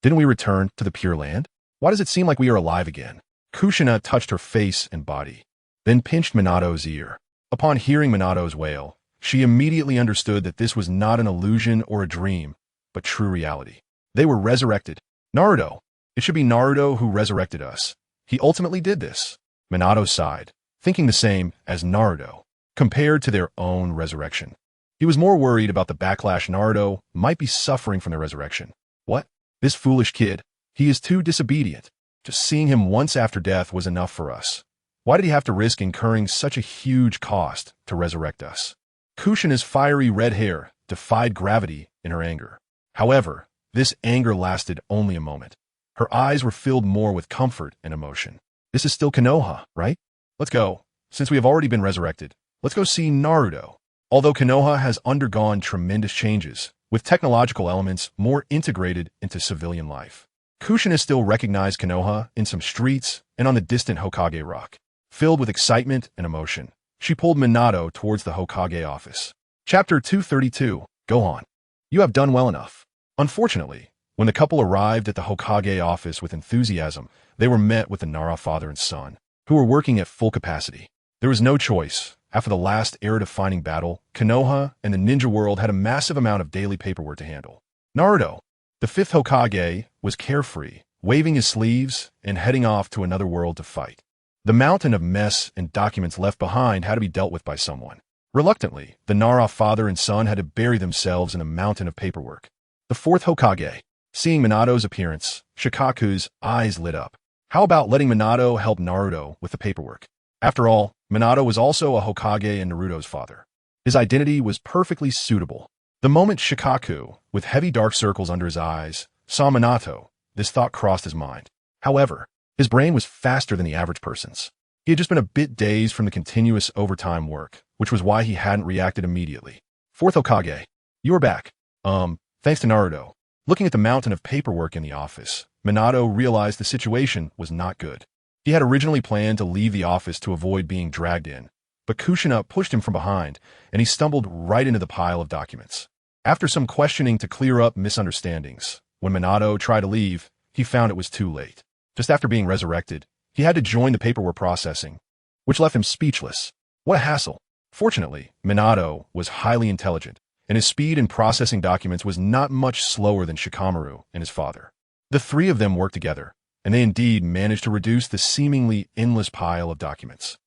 Didn't we return to the Pure Land? Why does it seem like we are alive again? Kushina touched her face and body, then pinched Minato's ear. Upon hearing Minato's wail, she immediately understood that this was not an illusion or a dream, but true reality. They were resurrected. Naruto. It should be Naruto who resurrected us. He ultimately did this. Minato sighed, thinking the same as Naruto, compared to their own resurrection. He was more worried about the backlash Naruto might be suffering from their resurrection. What? This foolish kid. He is too disobedient. Just seeing him once after death was enough for us. Why did he have to risk incurring such a huge cost to resurrect us? Kushina's fiery red hair defied gravity in her anger. However, this anger lasted only a moment. Her eyes were filled more with comfort and emotion. This is still Konoha, right? Let's go. Since we have already been resurrected, let's go see Naruto. Although Konoha has undergone tremendous changes, with technological elements more integrated into civilian life, Kushina still recognized Konoha in some streets and on the distant Hokage rock. Filled with excitement and emotion, she pulled Minato towards the Hokage office. Chapter 232, Go on. You have done well enough. Unfortunately, when the couple arrived at the Hokage office with enthusiasm, they were met with the Nara father and son, who were working at full capacity. There was no choice. After the last era-defining battle, Konoha and the ninja world had a massive amount of daily paperwork to handle. Naruto, the fifth Hokage, was carefree, waving his sleeves and heading off to another world to fight. The mountain of mess and documents left behind had to be dealt with by someone. Reluctantly, the Nara father and son had to bury themselves in a mountain of paperwork. The fourth Hokage, seeing Minato's appearance, Shukaku's eyes lit up. How about letting Minato help Naruto with the paperwork? After all, Minato was also a Hokage and Naruto's father. His identity was perfectly suitable. The moment Shukaku, with heavy dark circles under his eyes, saw Minato, this thought crossed his mind. However, his brain was faster than the average person's. He had just been a bit dazed from the continuous overtime work, which was why he hadn't reacted immediately. Fourth Hokage, you are back. Thanks to Naruto. Looking at the mountain of paperwork in the office, Minato realized the situation was not good. He had originally planned to leave the office to avoid being dragged in, but Kushina pushed him from behind, and he stumbled right into the pile of documents. After some questioning to clear up misunderstandings, when Minato tried to leave, he found it was too late. Just after being resurrected, he had to join the paperwork processing, which left him speechless. What a hassle. Fortunately, Minato was highly intelligent, and his speed in processing documents was not much slower than Shikamaru and his father. The three of them worked together, and they indeed managed to reduce the seemingly endless pile of documents.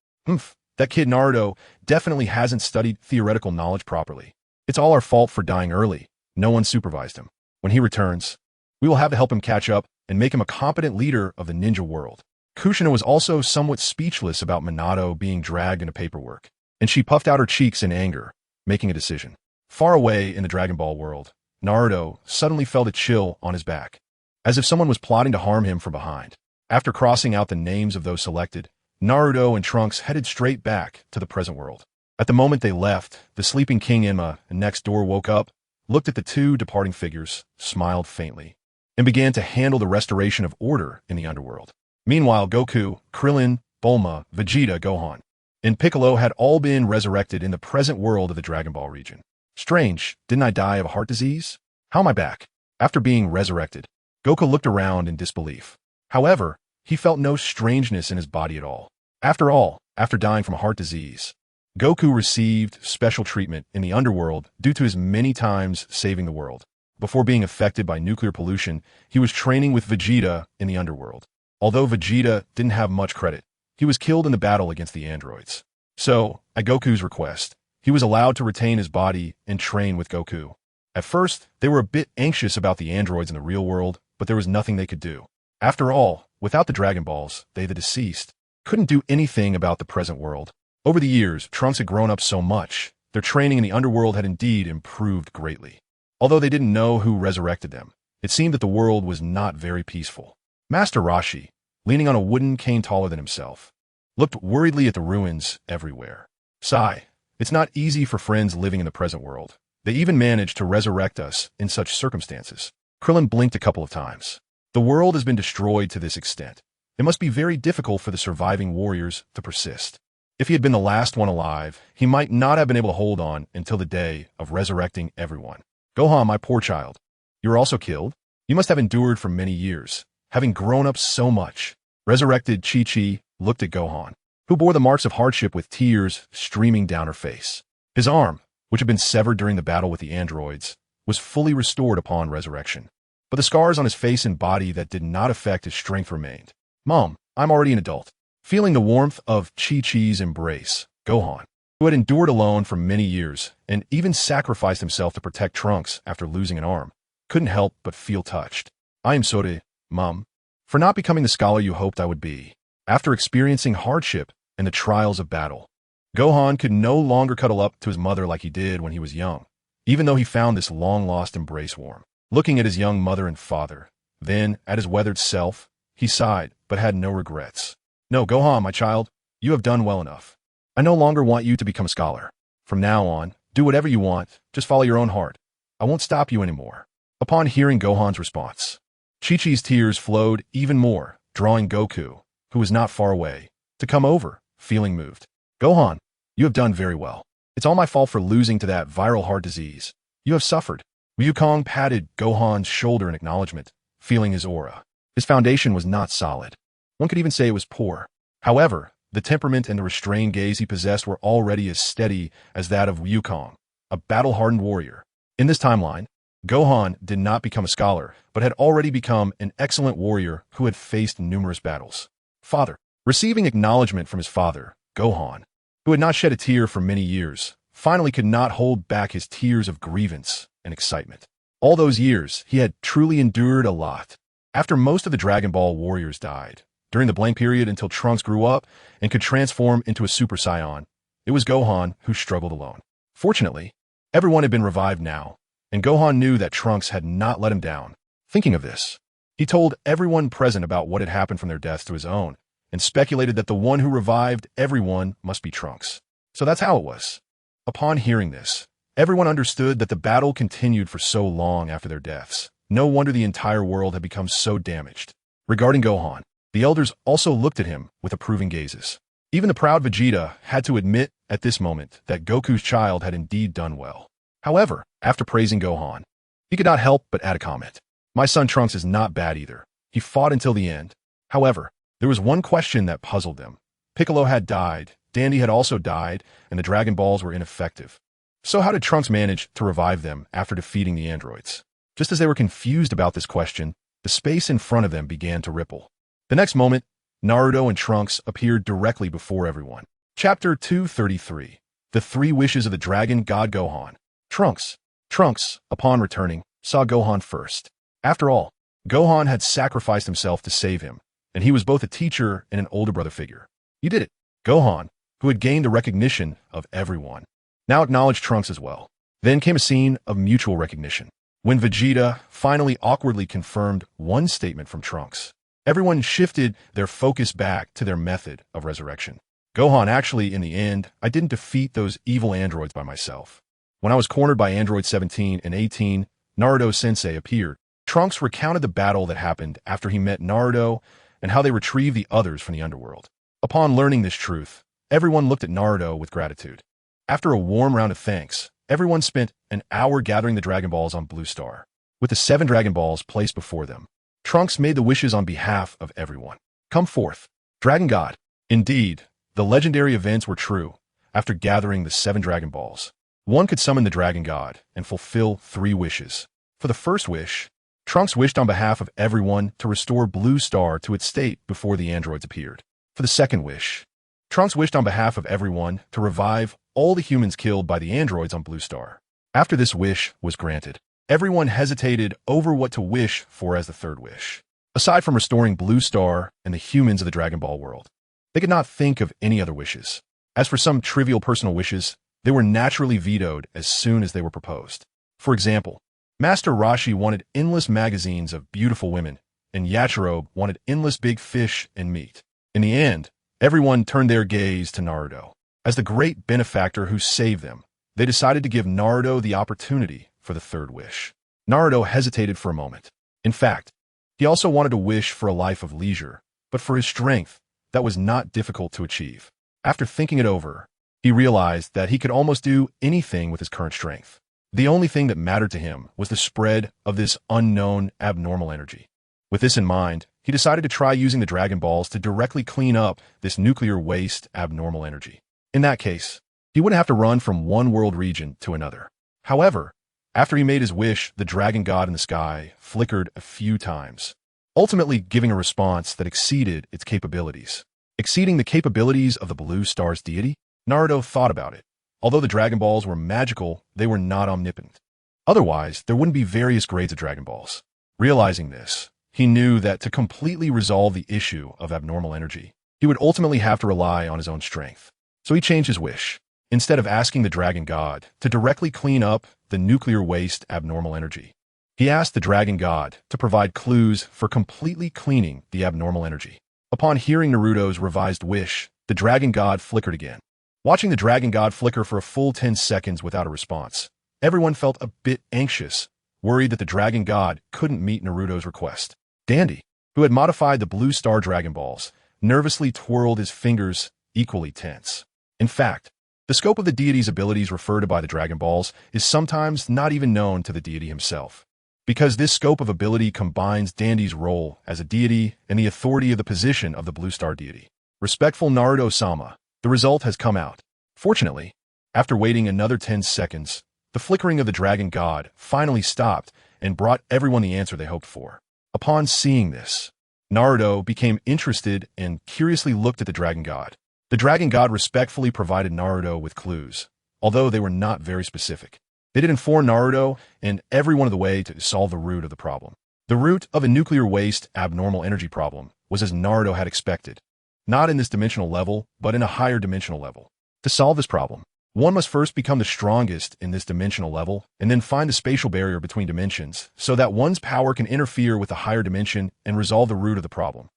That kid Naruto definitely hasn't studied theoretical knowledge properly. It's all our fault for dying early. No one supervised him. When he returns, we will have to help him catch up and make him a competent leader of the ninja world. Kushina was also somewhat speechless about Minato being dragged into paperwork, and she puffed out her cheeks in anger, making a decision. Far away in the Dragon Ball world, Naruto suddenly felt a chill on his back, as if someone was plotting to harm him from behind. After crossing out the names of those selected, Naruto and Trunks headed straight back to the present world. At the moment they left, the sleeping King Enma next door woke up, looked at the two departing figures, smiled faintly, and began to handle the restoration of order in the underworld. Meanwhile, Goku, Krillin, Bulma, Vegeta, Gohan, and Piccolo had all been resurrected in the present world of the Dragon Ball region. Strange, didn't I die of a heart disease? How am I back? After being resurrected, Goku looked around in disbelief. However, he felt no strangeness in his body at all. After all, after dying from a heart disease, Goku received special treatment in the underworld due to his many times saving the world. Before being affected by nuclear pollution, he was training with Vegeta in the underworld. Although Vegeta didn't have much credit, he was killed in the battle against the androids. So, at Goku's request, he was allowed to retain his body and train with Goku. At first, they were a bit anxious about the androids in the real world, but there was nothing they could do. After all, without the Dragon Balls, they, the deceased, couldn't do anything about the present world. Over the years, Trunks had grown up so much, their training in the underworld had indeed improved greatly. Although they didn't know who resurrected them, it seemed that the world was not very peaceful. Master Roshi, leaning on a wooden cane taller than himself, looked worriedly at the ruins everywhere. Sigh, it's not easy for friends living in the present world. They even managed to resurrect us in such circumstances. Krillin blinked a couple of times. The world has been destroyed to this extent. It must be very difficult for the surviving warriors to persist. If he had been the last one alive, he might not have been able to hold on until the day of resurrecting everyone. Gohan, my poor child, you were also killed? You must have endured for many years, having grown up so much. Resurrected Chi-Chi looked at Gohan, who bore the marks of hardship with tears streaming down her face. His arm, which had been severed during the battle with the androids, was fully restored upon resurrection. But the scars on his face and body that did not affect his strength remained. Mom, I'm already an adult. Feeling the warmth of Chi-Chi's embrace, Gohan, who had endured alone for many years and even sacrificed himself to protect Trunks after losing an arm, couldn't help but feel touched. I am sorry, Mom, for not becoming the scholar you hoped I would be. After experiencing hardship and the trials of battle, Gohan could no longer cuddle up to his mother like he did when he was young, even though he found this long-lost embrace warm. Looking at his young mother and father, then at his weathered self, he sighed but had no regrets. No, Gohan, my child, you have done well enough. I no longer want you to become a scholar. From now on, do whatever you want, just follow your own heart. I won't stop you anymore. Upon hearing Gohan's response, Chi-Chi's tears flowed even more, drawing Goku, who was not far away, to come over, feeling moved. Gohan, you have done very well. It's all my fault for losing to that viral heart disease. You have suffered. Wukong patted Gohan's shoulder in acknowledgement, feeling his aura. His foundation was not solid. One could even say it was poor. However, the temperament and the restrained gaze he possessed were already as steady as that of Wukong, a battle-hardened warrior. In this timeline, Gohan did not become a scholar, but had already become an excellent warrior who had faced numerous battles. Father. Receiving acknowledgement from his father, Gohan, who had not shed a tear for many years, finally could not hold back his tears of grievance and excitement. All those years, he had truly endured a lot. After most of the Dragon Ball warriors died, during the blank period until Trunks grew up and could transform into a Super Saiyan, it was Gohan who struggled alone. Fortunately, everyone had been revived now, and Gohan knew that Trunks had not let him down. Thinking of this, he told everyone present about what had happened from their deaths to his own, and speculated that the one who revived everyone must be Trunks. So that's how it was. Upon hearing this, everyone understood that the battle continued for so long after their deaths. No wonder the entire world had become so damaged. Regarding Gohan, the elders also looked at him with approving gazes. Even the proud Vegeta had to admit at this moment that Goku's child had indeed done well. However, after praising Gohan, he could not help but add a comment. My son Trunks is not bad either. He fought until the end. However, there was one question that puzzled them. Piccolo had died, Dandy had also died, and the Dragon Balls were ineffective. So how did Trunks manage to revive them after defeating the androids? Just as they were confused about this question, the space in front of them began to ripple. The next moment, Naruto and Trunks appeared directly before everyone. Chapter 233. The Three Wishes of the Dragon God Gohan. Trunks, upon returning, saw Gohan first. After all, Gohan had sacrificed himself to save him, and he was both a teacher and an older brother figure. You did it. Gohan, who had gained the recognition of everyone, now acknowledged Trunks as well. Then came a scene of mutual recognition. When Vegeta finally awkwardly confirmed one statement from Trunks, everyone shifted their focus back to their method of resurrection. Gohan, actually, in the end, I didn't defeat those evil androids by myself. When I was cornered by Android 17 and 18, Naruto-sensei appeared. Trunks recounted the battle that happened after he met Naruto and how they retrieved the others from the underworld. Upon learning this truth, everyone looked at Naruto with gratitude. After a warm round of thanks, everyone spent an hour gathering the Dragon Balls on Blue Star. With the 7 Dragon Balls placed before them, Trunks made the wishes on behalf of everyone. Come forth, Dragon God. Indeed, the legendary events were true. after gathering the 7 Dragon Balls, one could summon the Dragon God and fulfill 3 wishes. For the first wish, Trunks wished on behalf of everyone to restore Blue Star to its state before the androids appeared. For the second wish, Trunks wished on behalf of everyone to revive all the humans killed by the androids on Blue Star. After this wish was granted, everyone hesitated over what to wish for as the third wish. Aside from restoring Blue Star and the humans of the Dragon Ball world, they could not think of any other wishes. As for some trivial personal wishes, they were naturally vetoed as soon as they were proposed. For example, Master Roshi wanted endless magazines of beautiful women, and Yachirobe wanted endless big fish and meat. In the end, everyone turned their gaze to Naruto. As the great benefactor who saved them, they decided to give Naruto the opportunity for the third wish. Naruto hesitated for a moment. In fact, he also wanted to wish for a life of leisure, but for his strength, that was not difficult to achieve. After thinking it over, he realized that he could almost do anything with his current strength. The only thing that mattered to him was the spread of this unknown abnormal energy. With this in mind, he decided to try using the Dragon Balls to directly clean up this nuclear waste abnormal energy. In that case, he wouldn't have to run from one world region to another. However, after he made his wish, the Dragon God in the sky flickered a few times, ultimately giving a response that exceeded its capabilities. Exceeding the capabilities of the Blue Star's deity, Naruto thought about it. Although the Dragon Balls were magical, they were not omnipotent. Otherwise, there wouldn't be various grades of Dragon Balls. Realizing this, he knew that to completely resolve the issue of abnormal energy, he would ultimately have to rely on his own strength. So he changed his wish. Instead of asking the Dragon God to directly clean up the nuclear waste abnormal energy, he asked the Dragon God to provide clues for completely cleaning the abnormal energy. Upon hearing Naruto's revised wish, the Dragon God flickered again. Watching the Dragon God flicker for a full 10 seconds without a response, everyone felt a bit anxious, worried that the Dragon God couldn't meet Naruto's request. Dandy, who had modified the Blue Star Dragon Balls, nervously twirled his fingers, equally tense. In fact, the scope of the deity's abilities referred to by the Dragon Balls is sometimes not even known to the deity himself. Because this scope of ability combines Dandy's role as a deity and the authority of the position of the Blue Star deity. Respectful Naruto-sama, the result has come out. Fortunately, after waiting another 10 seconds, the flickering of the Dragon God finally stopped and brought everyone the answer they hoped for. Upon seeing this, Naruto became interested and curiously looked at the Dragon God. The Dragon God respectfully provided Naruto with clues, although they were not very specific. They did inform Naruto and everyone of the way to solve the root of the problem. The root of a nuclear waste abnormal energy problem was as Naruto had expected. Not in this dimensional level, but in a higher dimensional level. To solve this problem, one must first become the strongest in this dimensional level and then find the spatial barrier between dimensions so that one's power can interfere with the higher dimension and resolve the root of the problem.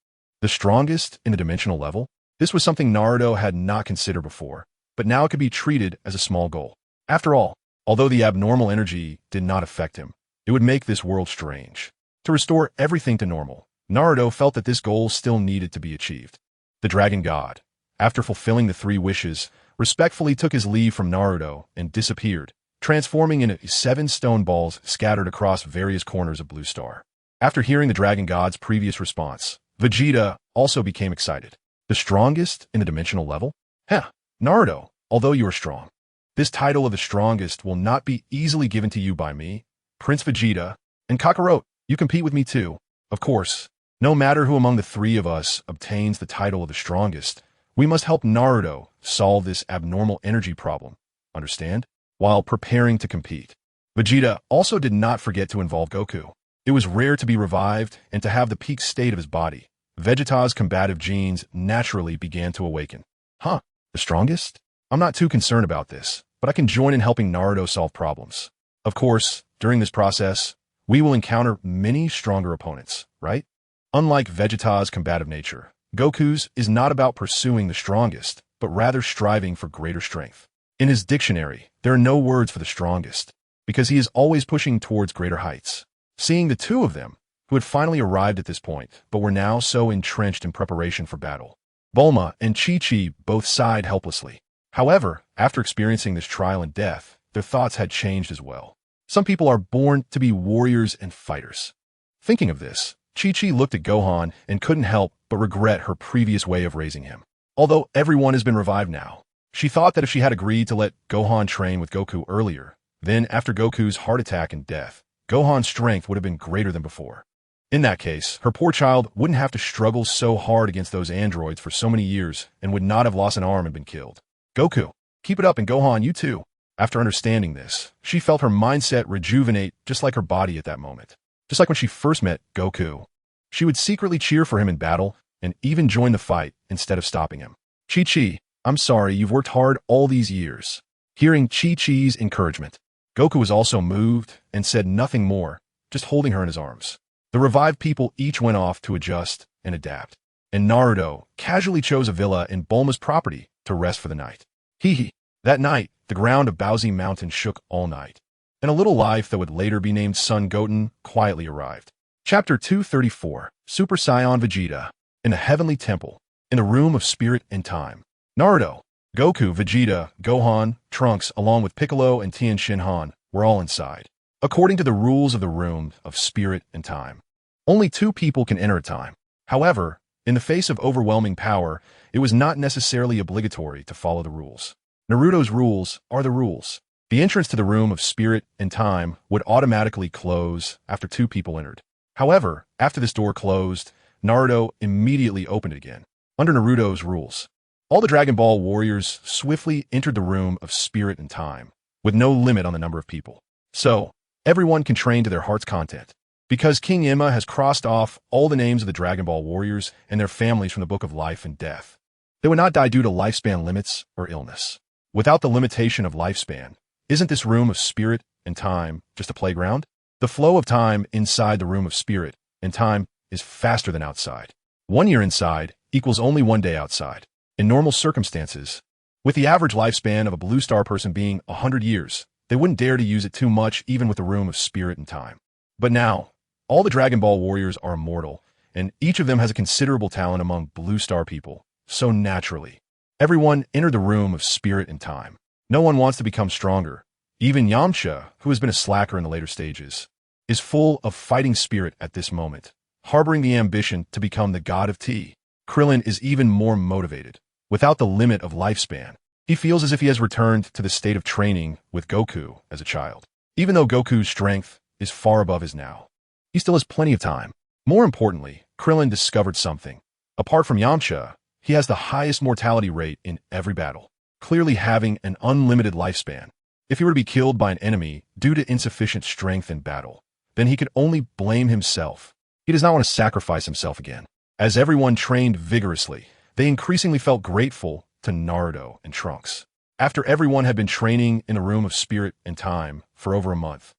The strongest in the dimensional level? This was something Naruto had not considered before, but now it could be treated as a small goal. After all, although the abnormal energy did not affect him, it would make this world strange. To restore everything to normal, Naruto felt that this goal still needed to be achieved. The Dragon God, after fulfilling the 3 wishes, respectfully took his leave from Naruto and disappeared, transforming into 7 stone balls scattered across various corners of Blue Star. After hearing the Dragon God's previous response, Vegeta also became excited. The strongest in the dimensional level? Heh, Naruto, although you are strong, this title of the strongest will not be easily given to you by me, Prince Vegeta, and Kakarot. You compete with me too. Of course, no matter who among the 3 of us obtains the title of the strongest, we must help Naruto solve this abnormal energy problem, understand? While preparing to compete, Vegeta also did not forget to involve Goku. It was rare to be revived and to have the peak state of his body. Vegeta's combative genes naturally began to awaken. Huh, the strongest? I'm not too concerned about this, but I can join in helping Naruto solve problems. Of course, during this process, we will encounter many stronger opponents, right? Unlike Vegeta's combative nature, Goku's is not about pursuing the strongest, but rather striving for greater strength. In his dictionary, there are no words for the strongest, because he is always pushing towards greater heights. Seeing the 2 of them, who had finally arrived at this point, but were now so entrenched in preparation for battle, Bulma and Chi-Chi both sighed helplessly. However, after experiencing this trial and death, their thoughts had changed as well. Some people are born to be warriors and fighters. Thinking of this, Chi-Chi looked at Gohan and couldn't help but regret her previous way of raising him. Although everyone has been revived now, She thought that if she had agreed to let Gohan train with Goku earlier, then after Goku's heart attack and death, Gohan's strength would have been greater than before. In that case, her poor child wouldn't have to struggle so hard against those androids for so many years and would not have lost an arm and been killed. Goku, keep it up, and Gohan, you too. After understanding this, she felt her mindset rejuvenate just like her body at that moment. Just like when she first met Goku. She would secretly cheer for him in battle and even join the fight instead of stopping him. Chi-Chi, I'm sorry, you've worked hard all these years. Hearing Chi-Chi's encouragement, Goku was also moved and said nothing more, just holding her in his arms. The revived people each went off to adjust and adapt, and Naruto casually chose a villa in Bulma's property to rest for the night. Hehe. That night, the ground of Baozi Mountain shook all night, and a little life that would later be named Son Goten quietly arrived. Chapter 234, Super Saiyan Vegeta. In the Heavenly Temple, in the Room of Spirit and Time. Naruto, Goku, Vegeta, Gohan, Trunks, along with Piccolo and Tien Shinhan, were all inside. According to the rules of the Room of Spirit and Time, only 2 people can enter a time. However, in the face of overwhelming power, it was not necessarily obligatory to follow the rules. Naruto's rules are the rules. The entrance to the Room of Spirit and Time would automatically close after 2 people entered. However, after this door closed, Naruto immediately opened it again. Under Naruto's rules, all the Dragon Ball warriors swiftly entered the Room of Spirit and Time, with no limit on the number of people. So, everyone can train to their heart's content. Because King Emma has crossed off all the names of the Dragon Ball warriors and their families from the Book of Life and Death, they would not die due to lifespan limits or illness. Without the limitation of lifespan, isn't this Room of Spirit and Time just a playground? The flow of time inside the Room of Spirit and Time is faster than outside. 1 year inside equals only 1 day outside. In normal circumstances, with the average lifespan of a blue star person being 100 years, they wouldn't dare to use it too much even with the Room of Spirit and Time. But now, all the Dragon Ball warriors are immortal, and each of them has a considerable talent among blue star people. So naturally, everyone entered the Room of Spirit and Time. No one wants to become stronger. Even Yamcha, who has been a slacker in the later stages, is full of fighting spirit at this moment, harboring the ambition to become the god of tea. Krillin is even more motivated. Without the limit of lifespan, he feels as if he has returned to the state of training with Goku as a child. Even though Goku's strength is far above his now, he still has plenty of time. More importantly, Krillin discovered something. Apart from Yamcha, he has the highest mortality rate in every battle, clearly having an unlimited lifespan. If he were to be killed by an enemy due to insufficient strength in battle, then he could only blame himself. He does not want to sacrifice himself again. As everyone trained vigorously, they increasingly felt grateful to Naruto and Trunks. After everyone had been training in the Room of Spirit and Time for over a month,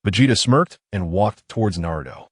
Vegeta smirked and walked towards Naruto.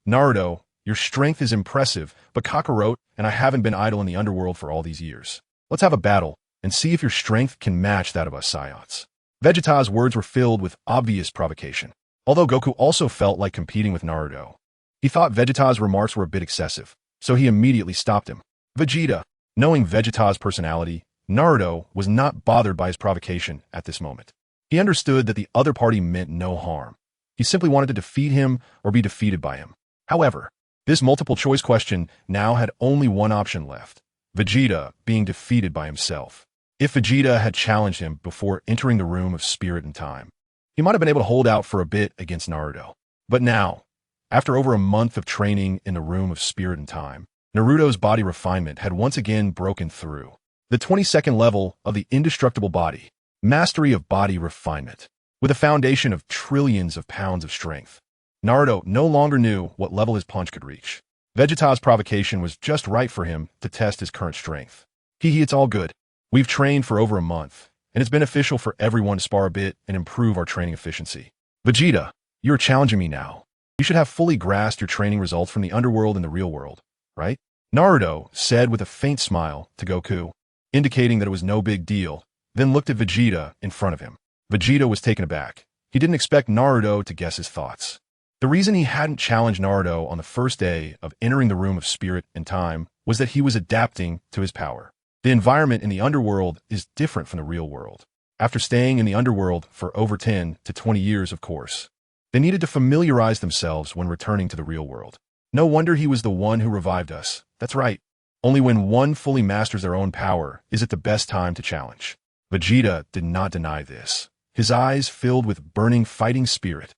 Naruto, your strength is impressive, but Kakarot and I haven't been idle in the underworld for all these years. Let's have a battle and see if your strength can match that of us Saiyans. Vegeta's words were filled with obvious provocation. Although Goku also felt like competing with Naruto, he thought Vegeta's remarks were a bit excessive, so he immediately stopped him. Vegeta, knowing Vegeta's personality, Naruto was not bothered by his provocation at this moment. He understood that the other party meant no harm. He simply wanted to defeat him or be defeated by him. However, this multiple choice question now had only one option left: Vegeta being defeated by himself. If Vegeta had challenged him before entering the Room of Spirit and Time, he might have been able to hold out for a bit against Naruto. But now, after over a month of training in the Room of Spirit and Time, Naruto's body refinement had once again broken through. The 22nd level of the indestructible body, mastery of body refinement, with a foundation of trillions of pounds of strength. Naruto no longer knew what level his punch could reach. Vegeta's provocation was just right for him to test his current strength. Hehe, it's all good. We've trained for over a month, and it's beneficial for everyone to spar a bit and improve our training efficiency. Vegeta, you're challenging me now. You should have fully grasped your training results from the underworld and the real world, right? Naruto said with a faint smile to Goku, indicating that it was no big deal, then looked at Vegeta in front of him. Vegeta was taken aback. He didn't expect Naruto to guess his thoughts. The reason he hadn't challenged Naruto on the first day of entering the Room of Spirit and Time was that he was adapting to his power. The environment in the underworld is different from the real world. After staying in the underworld for over 10 to 20 years, of course, they needed to familiarize themselves when returning to the real world. No wonder he was the one who revived us. That's right. Only when one fully masters their own power is it the best time to challenge. Vegeta did not deny this. His eyes filled with burning fighting spirit.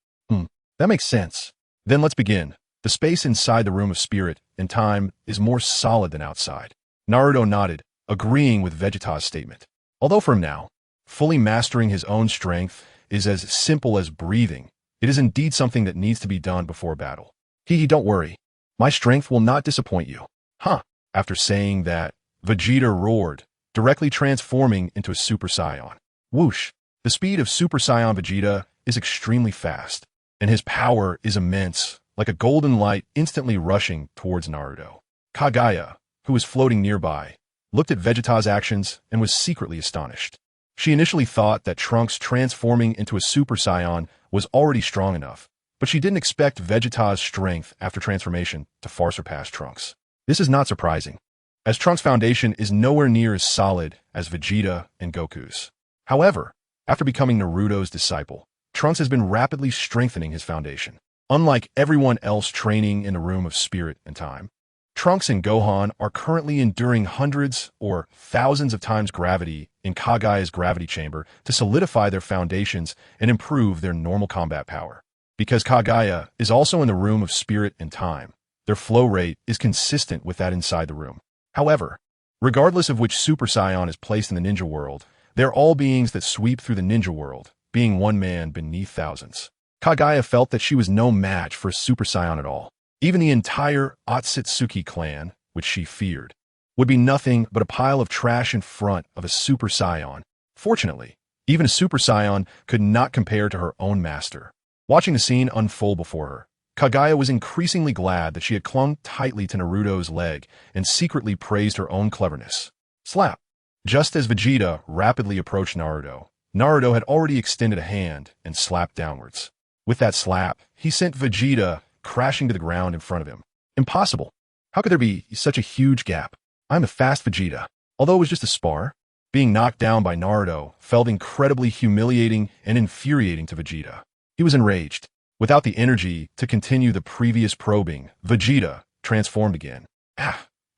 That makes sense. Then let's begin. The space inside the room of spirit and time is more solid than outside. Naruto nodded, agreeing with Vegeta's statement. Although for him now, fully mastering his own strength is as simple as breathing, it is indeed something that needs to be done before battle. Hehe, don't worry. My strength will not disappoint you. Huh. After saying that, Vegeta roared, directly transforming into a Super Saiyan. Whoosh. The speed of Super Saiyan Vegeta is extremely fast, and his power is immense, like a golden light instantly rushing towards Naruto. Kaguya, who was floating nearby, looked at Vegeta's actions and was secretly astonished. She initially thought that Trunks transforming into a Super Saiyan was already strong enough, but she didn't expect Vegeta's strength after transformation to far surpass Trunks. This is not surprising, as Trunks' foundation is nowhere near as solid as Vegeta and Goku's. However, after becoming Naruto's disciple, Trunks has been rapidly strengthening his foundation. Unlike everyone else training in the room of spirit and time, Trunks and Gohan are currently enduring hundreds or thousands of times gravity in Kaguya's gravity chamber to solidify their foundations and improve their normal combat power. Because Kaguya is also in the room of spirit and time, their flow rate is consistent with that inside the room. However, regardless of which Super Saiyan is placed in the ninja world, they're all beings that sweep through the ninja world, being one man beneath thousands. Kaguya felt that she was no match for a Super Saiyan at all. Even the entire Akatsuki clan, which she feared, would be nothing but a pile of trash in front of a Super Saiyan. Fortunately, even a Super Saiyan could not compare to her own master. Watching the scene unfold before her, Kaguya was increasingly glad that she had clung tightly to Naruto's leg and secretly praised her own cleverness. Slap! Just as Vegeta rapidly approached Naruto, Naruto had already extended a hand and slapped downwards. With that slap, he sent Vegeta crashing to the ground in front of him. Impossible. How could there be such a huge gap? I'm a fast Vegeta. Although it was just a spar, being knocked down by Naruto felt incredibly humiliating and infuriating to Vegeta. He was enraged. Without the energy to continue the previous probing, Vegeta transformed again.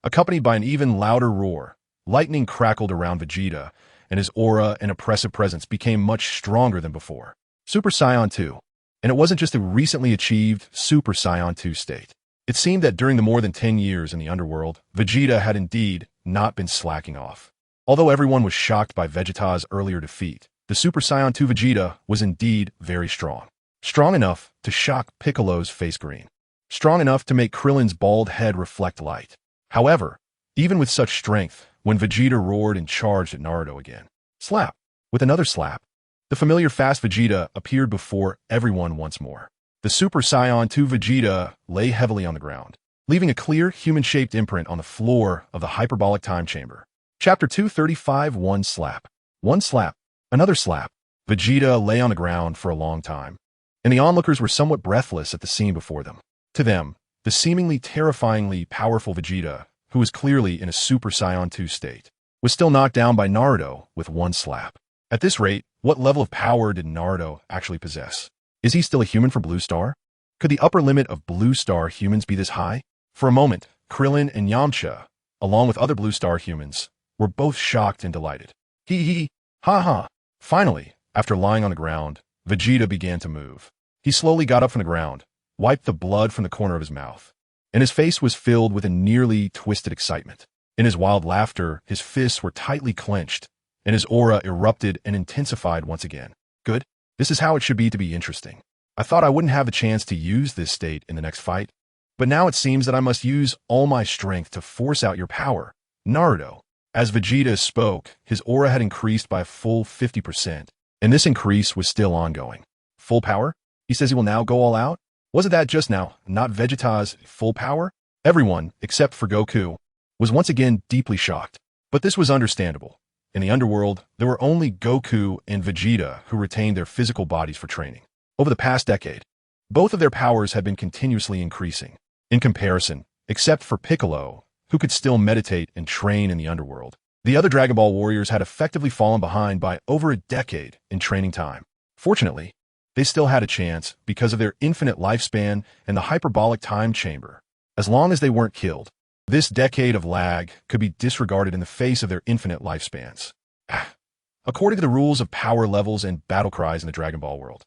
Accompanied by an even louder roar, lightning crackled around Vegeta, and his aura and oppressive presence became much stronger than before. Super Saiyan 2. And it wasn't just a recently achieved Super Saiyan 2 state. It seemed that during the more than 10 years in the underworld, Vegeta had indeed not been slacking off. Although everyone was shocked by Vegeta's earlier defeat, the Super Saiyan 2 Vegeta was indeed very strong. Strong enough to shock Piccolo's face green. Strong enough to make Krillin's bald head reflect light. However, even with such strength, when Vegeta roared and charged at Naruto again, slap! With another slap, the familiar fast Vegeta appeared before everyone once more. The Super Saiyan 2 Vegeta lay heavily on the ground, leaving a clear human-shaped imprint on the floor of the hyperbolic time chamber. Chapter 235. One slap. One slap. Another slap. Vegeta lay on the ground for a long time, and the onlookers were somewhat breathless at the scene before them. To them, the seemingly terrifyingly powerful Vegeta, who was clearly in a Super Saiyan 2 state, was still knocked down by Naruto with one slap. At this rate, what level of power did Naruto actually possess? Is he still a human for Blue Star? Could the upper limit of Blue Star humans be this high? For a moment, Krillin and Yamcha, along with other Blue Star humans, were both shocked and delighted. Hee, ha ha. Finally, after lying on the ground, Vegeta began to move. He slowly got up from the ground, wiped the blood from the corner of his mouth, and his face was filled with a nearly twisted excitement. In his wild laughter, his fists were tightly clenched, and his aura erupted and intensified once again. Good. This is how it should be interesting. I thought I wouldn't have a chance to use this state in the next fight, but now it seems that I must use all my strength to force out your power, Naruto. As Vegeta spoke, his aura had increased by a full 50%, and this increase was still ongoing. Full power? He says he will now go all out? Wasn't that just now not Vegeta's full power? Everyone, except for Goku, was once again deeply shocked. But this was understandable. In the underworld, there were only Goku and Vegeta who retained their physical bodies for training. Over the past decade, both of their powers had been continuously increasing. In comparison, except for Piccolo, who could still meditate and train in the underworld, the other Dragon Ball warriors had effectively fallen behind by over a decade in training time. Fortunately, they still had a chance because of their infinite lifespan and the hyperbolic time chamber. As long as they weren't killed, This decade of lag could be disregarded in the face of their infinite lifespans. According to the rules of power levels and battle cries in the Dragon Ball world,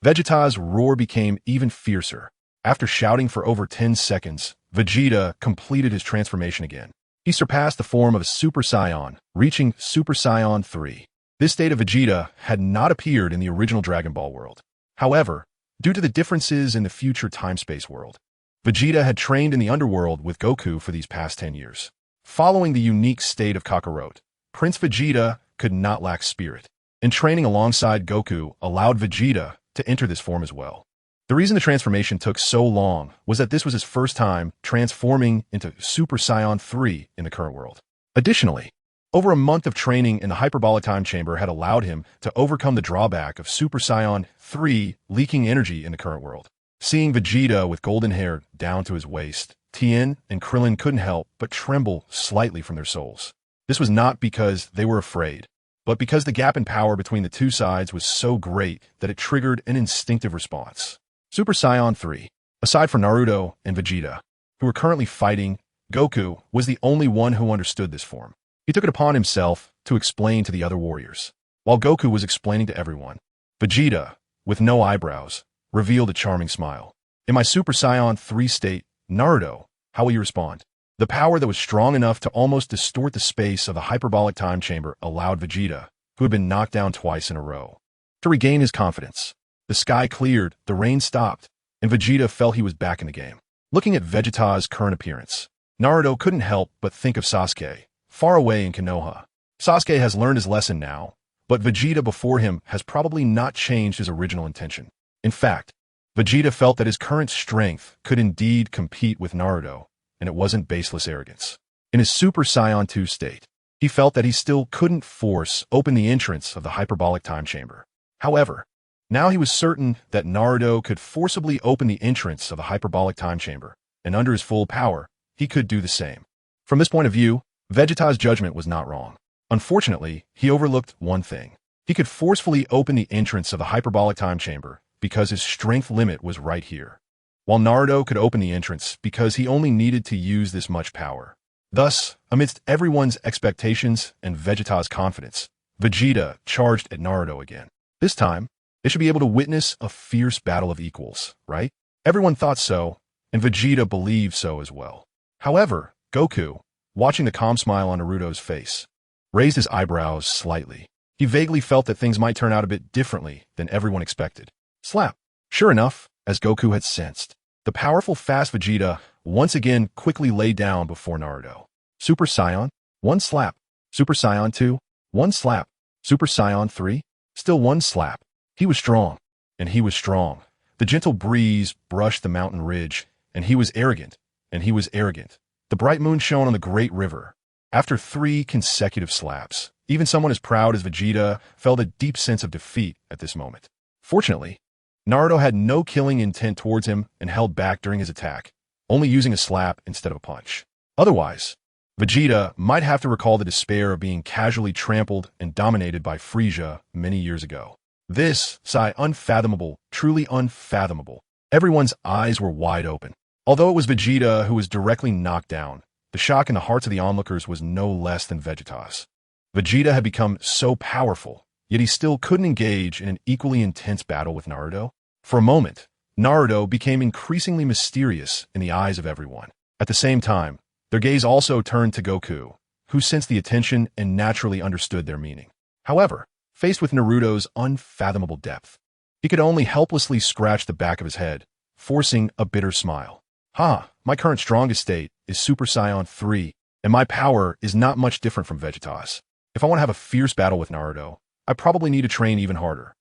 Vegeta's roar became even fiercer. After shouting for over 10 seconds, Vegeta completed his transformation again. He surpassed the form of a Super Saiyan, reaching Super Saiyan 3. This state of Vegeta had not appeared in the original Dragon Ball world. However, due to the differences in the future time-space world, Vegeta had trained in the underworld with Goku for these past 10 years. Following the unique state of Kakarot, Prince Vegeta could not lack spirit, and training alongside Goku allowed Vegeta to enter this form as well. The reason the transformation took so long was that this was his first time transforming into Super Saiyan 3 in the current world. Additionally, over a month of training in the hyperbolic time chamber had allowed him to overcome the drawback of Super Saiyan 3 leaking energy in the current world. Seeing Vegeta with golden hair down to his waist, Tien and Krillin couldn't help but tremble slightly from their souls. This was not because they were afraid, but because the gap in power between the two sides was so great that it triggered an instinctive response. Super Saiyan 3. Aside from Naruto and Vegeta, who were currently fighting, Goku was the only one who understood this form. He took it upon himself to explain to the other warriors. While Goku was explaining to everyone, Vegeta, with no eyebrows, revealed a charming smile. In my Super Saiyan 3 state, Naruto, how will you respond? The power that was strong enough to almost distort the space of the hyperbolic time chamber allowed Vegeta, who had been knocked down twice in a row, to regain his confidence. The sky cleared, the rain stopped, and Vegeta felt he was back in the game. Looking at Vegeta's current appearance, Naruto couldn't help but think of Sasuke, far away in Konoha. Sasuke has learned his lesson now, but Vegeta before him has probably not changed his original intention. In fact, Vegeta felt that his current strength could indeed compete with Naruto, and it wasn't baseless arrogance. In his Super Saiyan 2 state, he felt that he still couldn't force open the entrance of the hyperbolic time chamber. However, now he was certain that Naruto could forcibly open the entrance of the hyperbolic time chamber, and under his full power, he could do the same. From this point of view, Vegeta's judgment was not wrong. Unfortunately, he overlooked one thing. He could forcefully open the entrance of the hyperbolic time chamber because his strength limit was right here, while Naruto could open the entrance because he only needed to use this much power. Thus, amidst everyone's expectations and Vegeta's confidence, Vegeta charged at Naruto again. This time, they should be able to witness a fierce battle of equals, right? Everyone thought so, and Vegeta believed so as well. However, Goku, watching the calm smile on Naruto's face, raised his eyebrows slightly. He vaguely felt that things might turn out a bit differently than everyone expected. Slap. Sure enough, as Goku had sensed, the powerful fast Vegeta once again quickly lay down before Naruto. Super Saiyan, 1 slap. Super Saiyan 2, 1 slap. Super Saiyan 3, still 1 slap. He was strong, and he was strong. The gentle breeze brushed the mountain ridge, and he was arrogant, and he was arrogant. The bright moon shone on the great river. After 3 consecutive slaps, even someone as proud as Vegeta felt a deep sense of defeat at this moment. Fortunately, Naruto had no killing intent towards him and held back during his attack, only using a slap instead of a punch. Otherwise, Vegeta might have to recall the despair of being casually trampled and dominated by Frieza many years ago. This, sigh, unfathomable, truly unfathomable. Everyone's eyes were wide open. Although it was Vegeta who was directly knocked down, the shock in the hearts of the onlookers was no less than Vegeta's. Vegeta had become so powerful, yet he still couldn't engage in an equally intense battle with Naruto. For a moment, Naruto became increasingly mysterious in the eyes of everyone. At the same time, their gaze also turned to Goku, who sensed the attention and naturally understood their meaning. However, faced with Naruto's unfathomable depth, he could only helplessly scratch the back of his head, forcing a bitter smile. My current strongest state is Super Saiyan 3, and my power is not much different from Vegeta's. If I want to have a fierce battle with Naruto, I probably need to train even harder.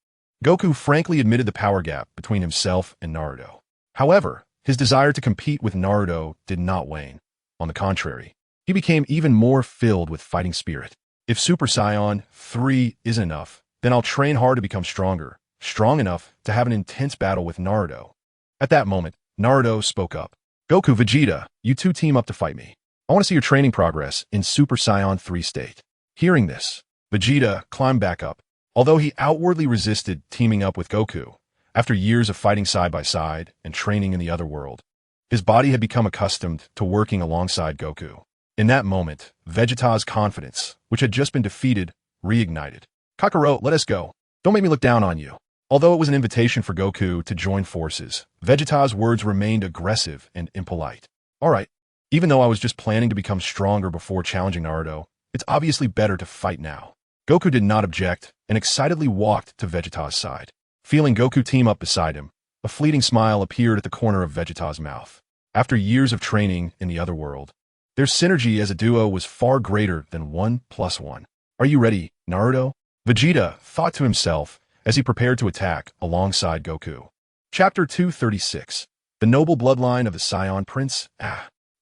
Goku frankly admitted the power gap between himself and Naruto. However, his desire to compete with Naruto did not wane. On the contrary, he became even more filled with fighting spirit. If Super Saiyan 3 isn't enough, then I'll train hard to become stronger, strong enough to have an intense battle with Naruto. At that moment, Naruto spoke up. Goku, Vegeta, you two team up to fight me. I want to see your training progress in Super Saiyan 3 state. Hearing this, Vegeta climbed back up. Although he outwardly resisted teaming up with Goku, after years of fighting side by side and training in the other world, His body had become accustomed to working alongside Goku. In that moment, Vegeta's confidence, which had just been defeated, reignited. Kakarot, let us go. Don't make me look down on you. Although it was an invitation for Goku to join forces, Vegeta's words remained aggressive and impolite. Alright, even though I was just planning to become stronger before challenging Naruto, it's obviously better to fight now. Goku did not object and excitedly walked to Vegeta's side. Feeling Goku team up beside him, a fleeting smile appeared at the corner of Vegeta's mouth. After years of training in the other world, their synergy as a duo was far greater than 1 + 1. Are you ready, Naruto? Vegeta thought to himself as he prepared to attack alongside Goku. Chapter 236. The Noble Bloodline of the Saiyan Prince.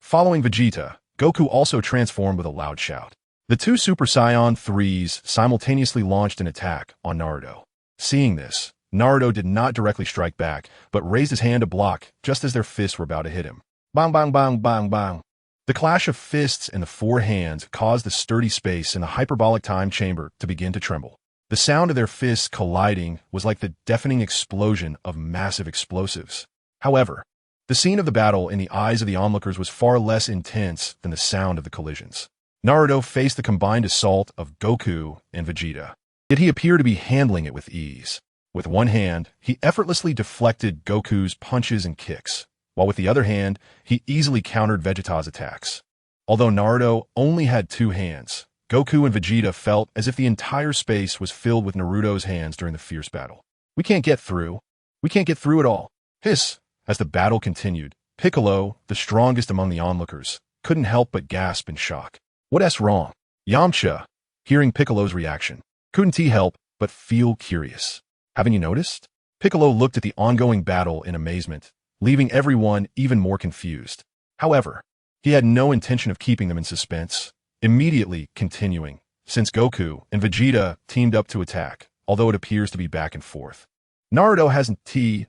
Following Vegeta, Goku also transformed with a loud shout. The two Super Saiyan 3s simultaneously launched an attack on Naruto. Seeing this, Naruto did not directly strike back, but raised his hand to block just as their fists were about to hit him. Bang, bang, bang, bang, bang. The clash of fists in the four hands caused the sturdy space in the hyperbolic time chamber to begin to tremble. The sound of their fists colliding was like the deafening explosion of massive explosives. However, the scene of the battle in the eyes of the onlookers was far less intense than the sound of the collisions. Naruto faced the combined assault of Goku and Vegeta, yet he appeared to be handling it with ease. With one hand, he effortlessly deflected Goku's punches and kicks, while with the other hand, he easily countered Vegeta's attacks. Although Naruto only had two hands, Goku and Vegeta felt as if the entire space was filled with Naruto's hands during the fierce battle. We can't get through. We can't get through it all. Hiss! As the battle continued, Piccolo, the strongest among the onlookers, couldn't help but gasp in shock. What's wrong? Yamcha, hearing Piccolo's reaction, couldn't he help but feel curious. Haven't you noticed? Piccolo looked at the ongoing battle in amazement, leaving everyone even more confused. However, he had no intention of keeping them in suspense, immediately continuing, since Goku and Vegeta teamed up to attack, although it appears to be back and forth. Naruto hasn't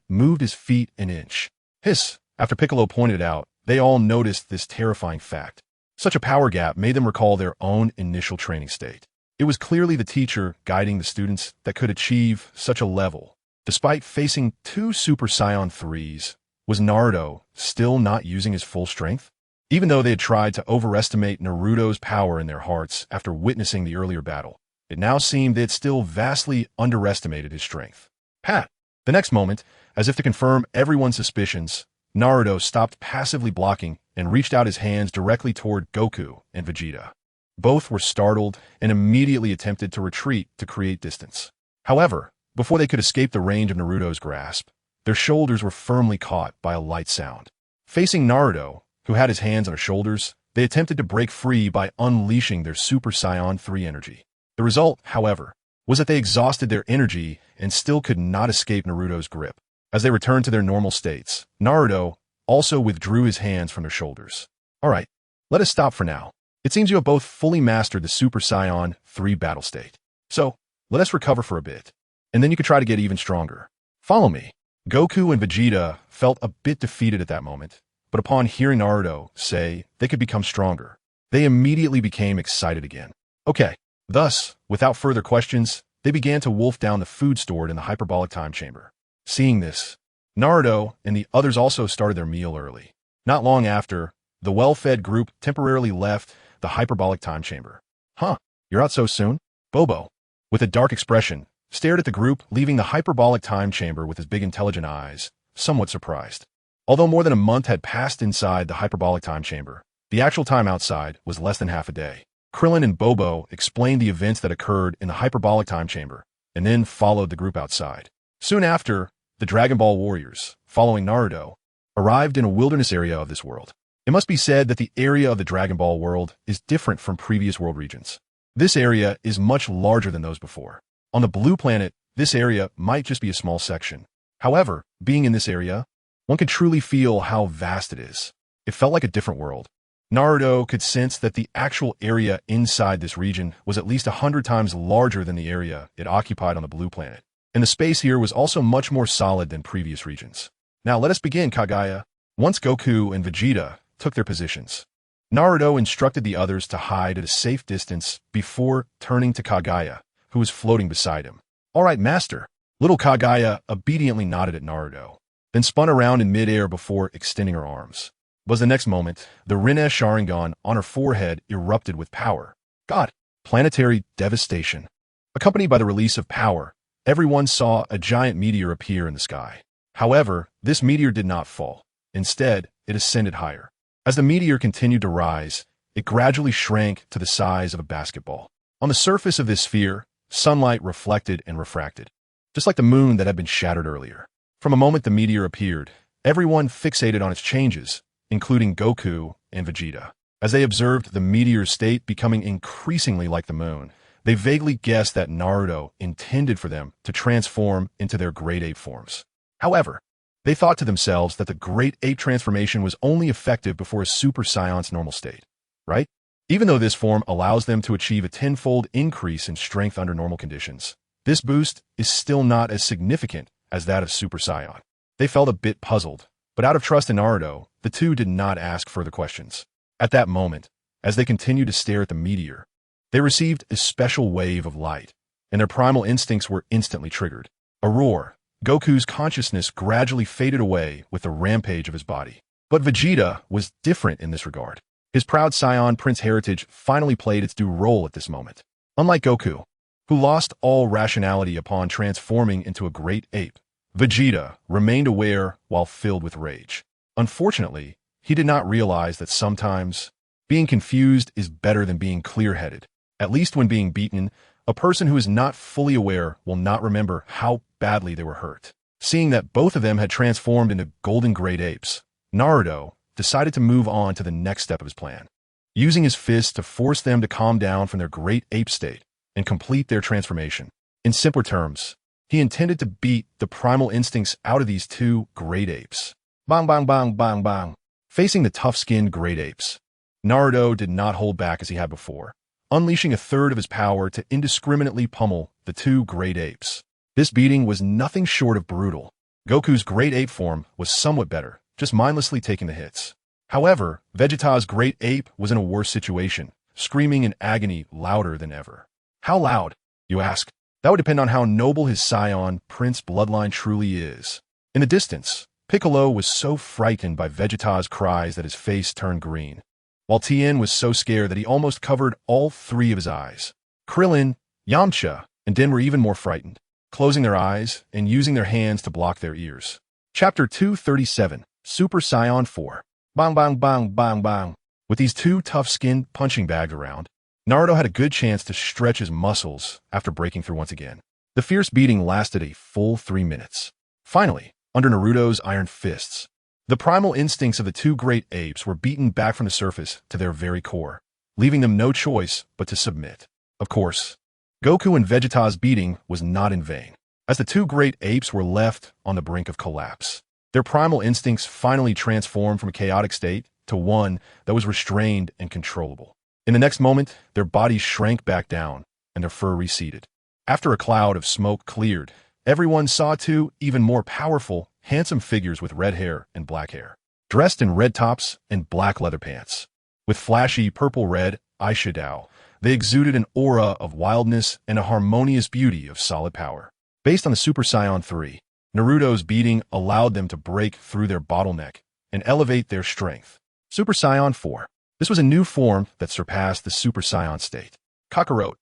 moved his feet an inch. Hiss! After Piccolo pointed it out, they all noticed this terrifying fact. Such a power gap made them recall their own initial training state. It was clearly the teacher guiding the students that could achieve such a level. Despite facing two Super Saiyan 3s, was Naruto still not using his full strength? Even though they had tried to overestimate Naruto's power in their hearts after witnessing the earlier battle, it now seemed they had still vastly underestimated his strength. Pat! The next moment, as if to confirm everyone's suspicions, Naruto stopped passively blocking and reached out his hands directly toward Goku and Vegeta. Both were startled and immediately attempted to retreat to create distance. However, before they could escape the range of Naruto's grasp, their shoulders were firmly caught by a light sound. Facing Naruto, who had his hands on her shoulders, they attempted to break free by unleashing their Super Saiyan 3 energy. The result, however, was that they exhausted their energy and still could not escape Naruto's grip. As they returned to their normal states, Naruto also withdrew his hands from their shoulders. Alright, let us stop for now. It seems you have both fully mastered the Super Saiyan 3 battle state. So, let us recover for a bit, and then you can try to get even stronger. Follow me. Goku and Vegeta felt a bit defeated at that moment, but upon hearing Naruto say they could become stronger, they immediately became excited again. Okay, thus, without further questions, they began to wolf down the food stored in the hyperbolic time chamber. Seeing this, Naruto and the others also started their meal early. Not long after, the well-fed group temporarily left the hyperbolic time chamber. Huh, you're out so soon? Bobo, with a dark expression, stared at the group leaving the hyperbolic time chamber with his big intelligent eyes, somewhat surprised. Although more than a month had passed inside the hyperbolic time chamber, the actual time outside was less than half a day. Krillin and Bobo explained the events that occurred in the hyperbolic time chamber, and then followed the group outside. Soon after, the Dragon Ball warriors, following Naruto, arrived in a wilderness area of this world. It must be said that the area of the Dragon Ball world is different from previous world regions. This area is much larger than those before. On the blue planet, this area might just be a small section. However, being in this area, one could truly feel how vast it is. It felt like a different world. Naruto could sense that the actual area inside this region was at least 100 times larger than the area it occupied on the blue planet. And the space here was also much more solid than previous regions. Now let us begin, Kaguya. Once Goku and Vegeta took their positions, Naruto instructed the others to hide at a safe distance before turning to Kaguya, who was floating beside him. All right, master. Little Kaguya obediently nodded at Naruto. then spun around in midair before extending her arms. Was the next moment, the Rinne Sharingan on her forehead erupted with power. God! Planetary devastation. Accompanied by the release of power, everyone saw a giant meteor appear in the sky. However, this meteor did not fall. Instead, it ascended higher. As the meteor continued to rise, it gradually shrank to the size of a basketball. On the surface of this sphere, sunlight reflected and refracted, just like the moon that had been shattered earlier. From the moment the meteor appeared, everyone fixated on its changes, including Goku and Vegeta. As they observed the meteor's state becoming increasingly like the moon, they vaguely guessed that Naruto intended for them to transform into their great ape forms. However, they thought to themselves that the great ape transformation was only effective before a Super Saiyan's normal state, right? Even though this form allows them to achieve a tenfold increase in strength under normal conditions, this boost is still not as significant as that of Super Saiyan. They felt a bit puzzled, but out of trust in Naruto, the two did not ask further questions. At that moment, as they continued to stare at the meteor, they received a special wave of light, and their primal instincts were instantly triggered. A roar. Goku's consciousness gradually faded away with the rampage of his body. But Vegeta was different in this regard. His proud Saiyan Prince heritage finally played its due role at this moment. Unlike Goku, who lost all rationality upon transforming into a great ape, Vegeta remained aware while filled with rage. Unfortunately, he did not realize that sometimes being confused is better than being clear-headed. At least when being beaten, a person who is not fully aware will not remember how badly they were hurt. Seeing that both of them had transformed into golden great apes, Naruto decided to move on to the next step of his plan, using his fists to force them to calm down from their great ape state and complete their transformation. In simpler terms, he intended to beat the primal instincts out of these two great apes. Bang, bang, bang, bang, bang. Facing the tough-skinned great apes, Naruto did not hold back as he had before, unleashing a third of his power to indiscriminately pummel the two great apes. This beating was nothing short of brutal. Goku's great ape form was somewhat better, just mindlessly taking the hits. However, Vegeta's great ape was in a worse situation, screaming in agony louder than ever. How loud, you ask? That would depend on how noble his Saiyan Prince bloodline truly is. In the distance, Piccolo was so frightened by Vegeta's cries that his face turned green, while Tien was so scared that he almost covered all three of his eyes. Krillin, Yamcha, and Den were even more frightened, closing their eyes and using their hands to block their ears. Chapter 237, Super Saiyan 4. Bang, bang, bang, bang, bang. With these two tough-skinned punching bags around, Naruto had a good chance to stretch his muscles after breaking through once again. The fierce beating lasted a full 3 minutes. Finally, under Naruto's iron fists, the primal instincts of the two great apes were beaten back from the surface to their very core, leaving them no choice but to submit. Of course, Goku and Vegeta's beating was not in vain, as the two great apes were left on the brink of collapse. Their primal instincts finally transformed from a chaotic state to one that was restrained and controllable. In the next moment, their bodies shrank back down, and their fur receded. After a cloud of smoke cleared, everyone saw two even more powerful, handsome figures with red hair and black hair, dressed in red tops and black leather pants. With flashy purple-red eyeshadow, they exuded an aura of wildness and a harmonious beauty of solid power. Based on the Super Saiyan 3, Naruto's beating allowed them to break through their bottleneck and elevate their strength. Super Saiyan 4. This was a new form that surpassed the Super Saiyan state. Kakarot,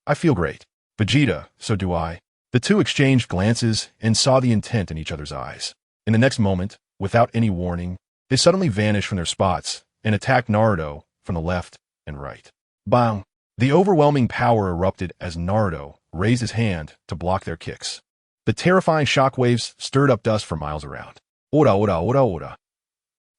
I feel great. Vegeta, so do I. The two exchanged glances and saw the intent in each other's eyes. In the next moment, without any warning, they suddenly vanished from their spots and attacked Naruto from the left and right. Bang! The overwhelming power erupted as Naruto raised his hand to block their kicks. The terrifying shockwaves stirred up dust for miles around. Ora, ora, ora, ora.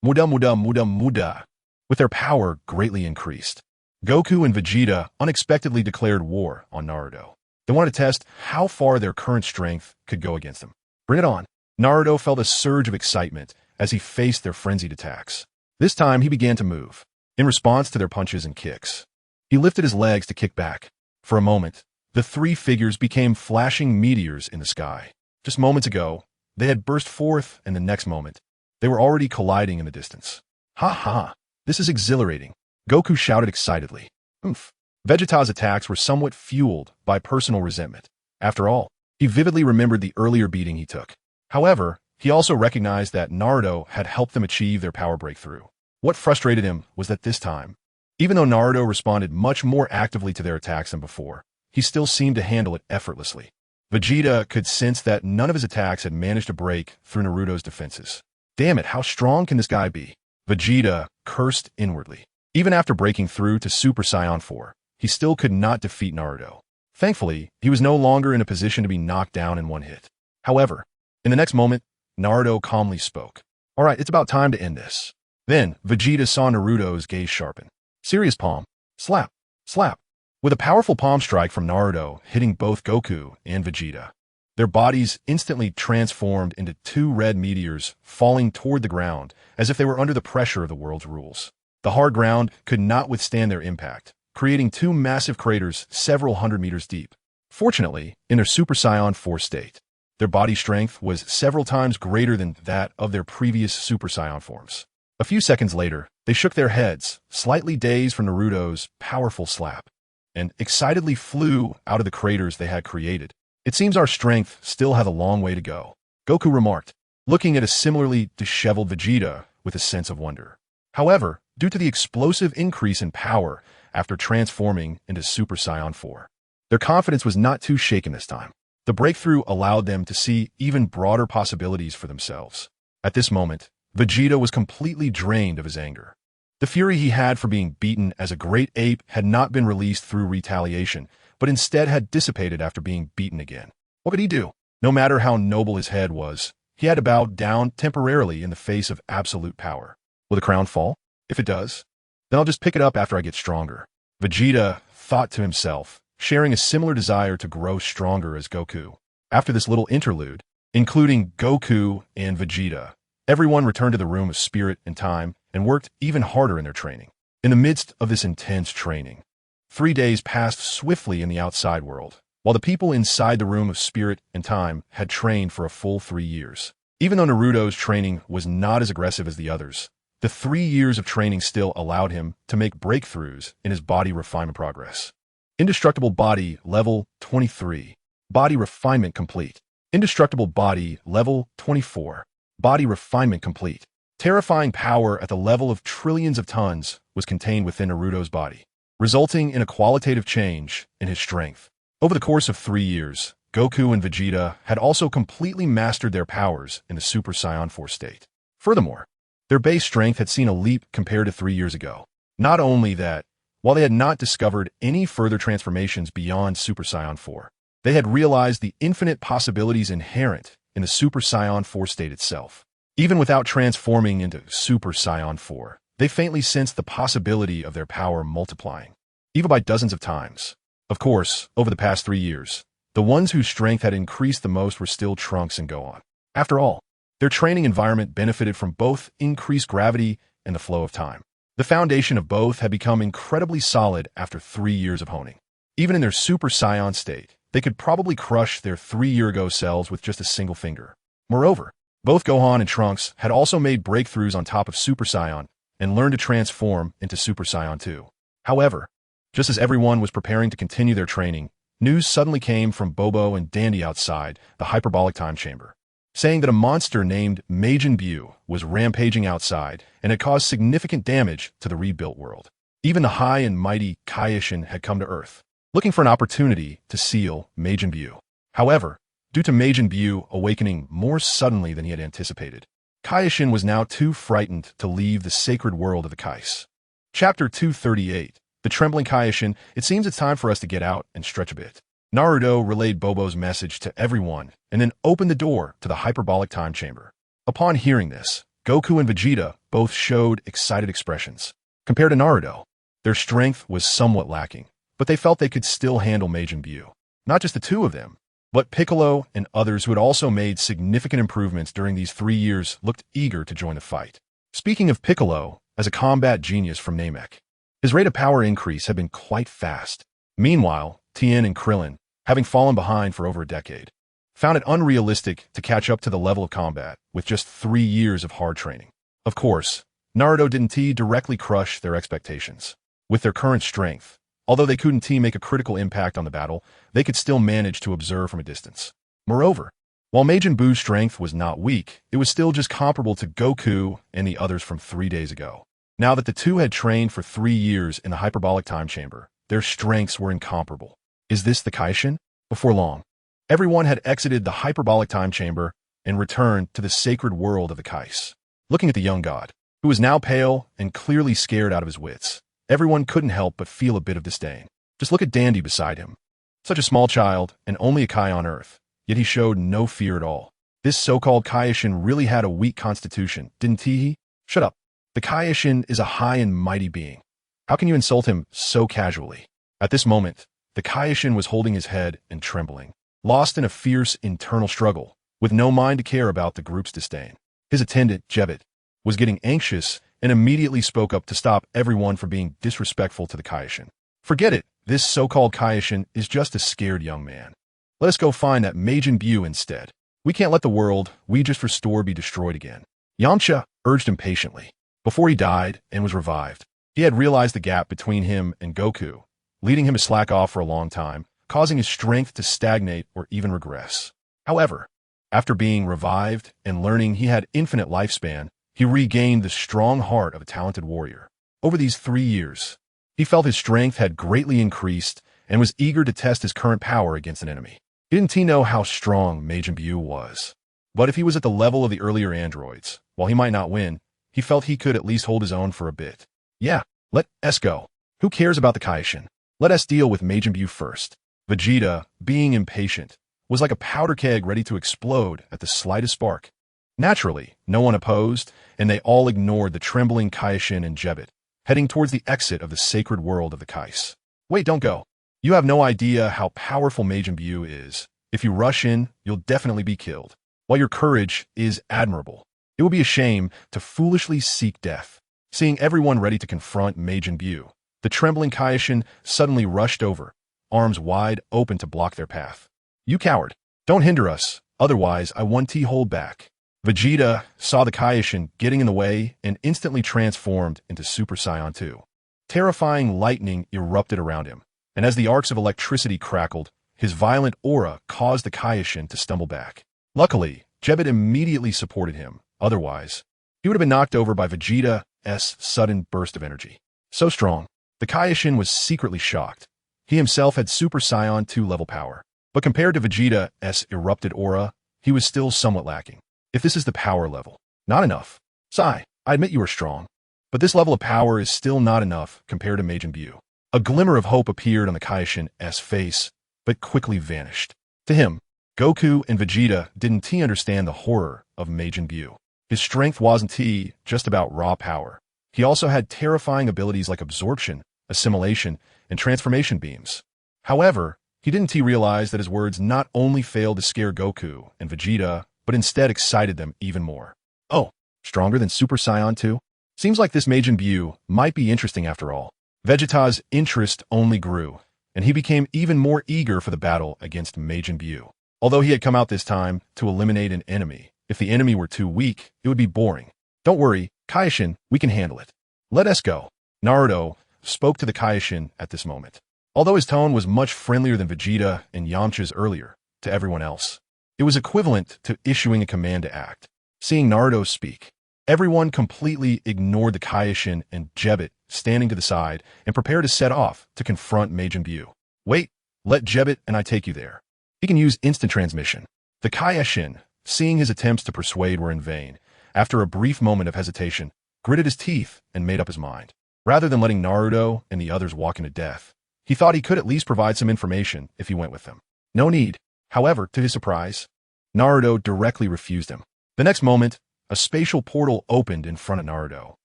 Muda, muda, muda, muda. With their power greatly increased, Goku and Vegeta unexpectedly declared war on Naruto. They wanted to test how far their current strength could go against them. Bring it on. Naruto felt a surge of excitement as he faced their frenzied attacks. This time he began to move, in response to their punches and kicks. He lifted his legs to kick back. For a moment, the three figures became flashing meteors in the sky. Just moments ago, they had burst forth, and the next moment, they were already colliding in the distance. Ha ha! This is exhilarating, Goku shouted excitedly. Oomph. Vegeta's attacks were somewhat fueled by personal resentment. After all, he vividly remembered the earlier beating he took. However, he also recognized that Naruto had helped them achieve their power breakthrough. What frustrated him was that this time, even though Naruto responded much more actively to their attacks than before, he still seemed to handle it effortlessly. Vegeta could sense that none of his attacks had managed to break through Naruto's defenses. Damn it, how strong can this guy be? Vegeta cursed inwardly. Even after breaking through to Super Saiyan 4, he still could not defeat Naruto. Thankfully, he was no longer in a position to be knocked down in one hit. However, in the next moment, Naruto calmly spoke. All right, it's about time to end this. Then, Vegeta saw Naruto's gaze sharpen. Serious palm. Slap. Slap. With a powerful palm strike from Naruto hitting both Goku and Vegeta, their bodies instantly transformed into two red meteors falling toward the ground as if they were under the pressure of the world's rules. The hard ground could not withstand their impact, creating two massive craters several hundred meters deep. Fortunately, in their Super Saiyan 4 state, their body strength was several times greater than that of their previous Super Saiyan forms. A few seconds later, they shook their heads, slightly dazed from Naruto's powerful slap, and excitedly flew out of the craters they had created. It seems our strength still has a long way to go, Goku remarked, looking at a similarly disheveled Vegeta with a sense of wonder. However, due to the explosive increase in power after transforming into Super Saiyan 4, their confidence was not too shaken this time. The breakthrough allowed them to see even broader possibilities for themselves. At this moment, Vegeta was completely drained of his anger. The fury he had for being beaten as a great ape had not been released through retaliation, but instead had dissipated after being beaten again. What could he do? No matter how noble his head was, he had to bow down temporarily in the face of absolute power. Will the crown fall? If it does, then I'll just pick it up after I get stronger. Vegeta thought to himself, sharing a similar desire to grow stronger as Goku. After this little interlude, including Goku and Vegeta, everyone returned to the room of spirit and time and worked even harder in their training. In the midst of this intense training, 3 days passed swiftly in the outside world, while the people inside the room of spirit and time had trained for a full 3 years. Even though Naruto's training was not as aggressive as the others, the 3 years of training still allowed him to make breakthroughs in his body refinement progress. Indestructible Body Level 23. Body Refinement Complete. Indestructible Body Level 24. Body Refinement Complete. Terrifying power at the level of trillions of tons was contained within Naruto's body, resulting in a qualitative change in his strength. Over the course of 3 years, Goku and Vegeta had also completely mastered their powers in the Super Saiyan 4 state. Furthermore, their base strength had seen a leap compared to 3 years ago. Not only that, while they had not discovered any further transformations beyond Super Saiyan 4, they had realized the infinite possibilities inherent in the Super Saiyan 4 state itself. Even without transforming into Super Saiyan 4, they faintly sensed the possibility of their power multiplying, even by dozens of times. Of course, over the past 3 years, the ones whose strength had increased the most were still Trunks and Gohan. After all, their training environment benefited from both increased gravity and the flow of time. The foundation of both had become incredibly solid after 3 years of honing. Even in their Super Saiyan state, they could probably crush their 3-year-ago selves with just a single finger. Moreover, both Gohan and Trunks had also made breakthroughs on top of Super Saiyan and learned to transform into Super Saiyan 2. However, just as everyone was preparing to continue their training, news suddenly came from Bobo and Dandy outside the hyperbolic time chamber, saying that a monster named Majin Buu was rampaging outside and had caused significant damage to the rebuilt world. Even the high and mighty Kaioshin had come to Earth, looking for an opportunity to seal Majin Buu. However, due to Majin Buu awakening more suddenly than he had anticipated, Kaioshin was now too frightened to leave the sacred world of the Kais. Chapter 238. The Trembling Kaioshin. It seems it's time for us to get out and stretch a bit. Naruto relayed Bobo's message to everyone and then opened the door to the hyperbolic time chamber. Upon hearing this, Goku and Vegeta both showed excited expressions. Compared to Naruto, their strength was somewhat lacking, but they felt they could still handle Majin Buu. Not just the two of them, but Piccolo and others who had also made significant improvements during these 3 years looked eager to join the fight. Speaking of Piccolo, as a combat genius from Namek, his rate of power increase had been quite fast. Meanwhile, Tien and Krillin, having fallen behind for over a decade, found it unrealistic to catch up to the level of combat with just 3 years of hard training. Of course, Naruto didn't directly crush their expectations. With their current strength, although they couldn't make a critical impact on the battle, they could still manage to observe from a distance. Moreover, While Majin Buu's strength was not weak, it was still just comparable to Goku and the others from 3 days ago. Now that the two had trained for 3 years in the hyperbolic time chamber, their strengths were incomparable. Is this the Kaishin? Before long, everyone had exited the hyperbolic time chamber and returned to the sacred world of the Kais. Looking at the young god, who was now pale and clearly scared out of his wits, everyone couldn't help but feel a bit of disdain. Just look at Dandy beside him. Such a small child and only a Kai on Earth, yet he showed no fear at all. This so-called Kaishin really had a weak constitution, didn't he? Shut up. The Kaishin is a high and mighty being. How can you insult him so casually? At this moment, the Kaishin was holding his head and trembling, lost in a fierce internal struggle, with no mind to care about the group's disdain. His attendant, Jebit, was getting anxious and immediately spoke up to stop everyone from being disrespectful to the Kaishin. Forget it, this so-called Kaishin is just a scared young man. Let us go find that Majin Buu instead. We can't let the world we just restored be destroyed again. Yamcha urged impatiently. Before he died and was revived, he had realized the gap between him and Goku, leading him to slack off for a long time, causing his strength to stagnate or even regress. However, after being revived and learning he had infinite lifespan, he regained the strong heart of a talented warrior. Over these 3 years, he felt his strength had greatly increased and was eager to test his current power against an enemy. Didn't he know how strong Majin Buu was? But if he was at the level of the earlier androids, while he might not win, he felt he could at least hold his own for a bit. Yeah, let S go. Who cares about the Kaishin? Let us deal with Majin Buu first. Vegeta, being impatient, was like a powder keg ready to explode at the slightest spark. Naturally, no one opposed, and they all ignored the trembling Kaishin and Jebit, heading towards the exit of the sacred world of the Kais. Wait, don't go. You have no idea how powerful Majin Buu is. If you rush in, you'll definitely be killed. While your courage is admirable, it would be a shame to foolishly seek death. Seeing everyone ready to confront Majin Buu, the trembling Kaishin suddenly rushed over, arms wide open to block their path. You coward! Don't hinder us, otherwise I want to hold back. Vegeta saw the Kaishin getting in the way and instantly transformed into Super Saiyan 2. Terrifying lightning erupted around him, and as the arcs of electricity crackled, his violent aura caused the Kaishin to stumble back. Luckily, Jebit immediately supported him, otherwise, he would have been knocked over by Vegeta's sudden burst of energy. So strong, the Kaishin was secretly shocked. He himself had Super Saiyan 2 level power, but compared to Vegeta's erupted aura, he was still somewhat lacking. If this is the power level, not enough. Sai, I admit you are strong, but this level of power is still not enough compared to Majin Buu. A glimmer of hope appeared on the Kaishin's face, but quickly vanished. To him, Goku and Vegeta didn't understand the horror of Majin Buu. His strength wasn't just about raw power. He also had terrifying abilities like absorption, assimilation, and transformation beams. However, he didn't realize that his words not only failed to scare Goku and Vegeta, but instead excited them even more. Oh, stronger than Super Saiyan 2? Seems like this Majin Buu might be interesting after all. Vegeta's interest only grew, and he became even more eager for the battle against Majin Buu. Although he had come out this time to eliminate an enemy, if the enemy were too weak, it would be boring. Don't worry, Kaishin, we can handle it. Let us go. Naruto spoke to the Kaishin at this moment. Although his tone was much friendlier than Vegeta and Yamcha's earlier, to everyone else, it was equivalent to issuing a command to act. Seeing Naruto speak, everyone completely ignored the Kaishin and Jebit standing to the side and prepared to set off to confront Majin Buu. Wait, let Jebit and I take you there. He can use instant transmission. The Kaishin, seeing his attempts to persuade were in vain, after a brief moment of hesitation, gritted his teeth and made up his mind. Rather than letting Naruto and the others walk into death, he thought he could at least provide some information if he went with them. No need. However, to his surprise, Naruto directly refused him. The next moment, a spatial portal opened in front of Naruto,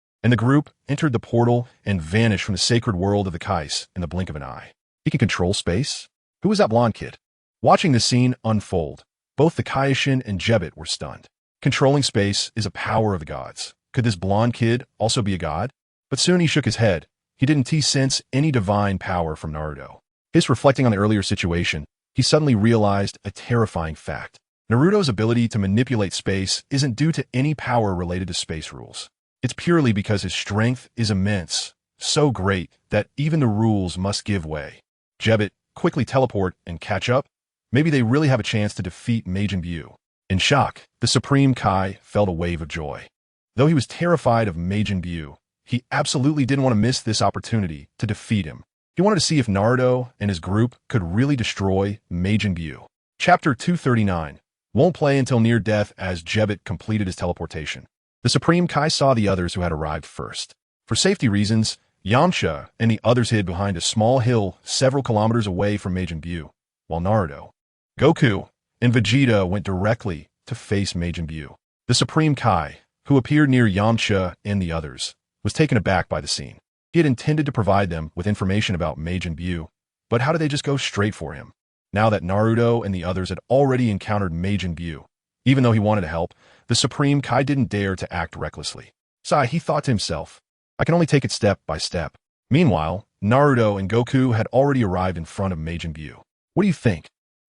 and the group entered the portal and vanished from the sacred world of the Kais in the blink of an eye. He can control space? Who is that blonde kid? Watching the scene unfold, both the Kaishin and Jebit were stunned. Controlling space is a power of the gods. Could this blonde kid also be a god? But soon he shook his head. He didn't sense any divine power from Naruto. His reflecting on the earlier situation, he suddenly realized a terrifying fact. Naruto's ability to manipulate space isn't due to any power related to space rules. It's purely because his strength is immense, so great that even the rules must give way. Jebit, quickly teleport and catch up. Maybe they really have a chance to defeat Majin Buu. In shock, the Supreme Kai felt a wave of joy. Though he was terrified of Majin Buu, he absolutely didn't want to miss this opportunity to defeat him. He wanted to see if Naruto and his group could really destroy Majin Buu. Chapter 239. Won't play until near death as Jebbit completed his teleportation. The Supreme Kai saw the others who had arrived first. For safety reasons, Yamcha and the others hid behind a small hill several kilometers away from Majin Buu, while Naruto, Goku, and Vegeta went directly to face Majin Buu. The Supreme Kai, who appeared near Yamcha and the others, was taken aback by the scene. He had intended to provide them with information about Majin Buu, but how did they just go straight for him? Now that Naruto and the others had already encountered Majin Buu, even though he wanted to help, the Supreme Kai didn't dare to act recklessly. He thought to himself, I can only take it step by step. Meanwhile, Naruto and Goku had already arrived in front of Majin Buu. What do you think?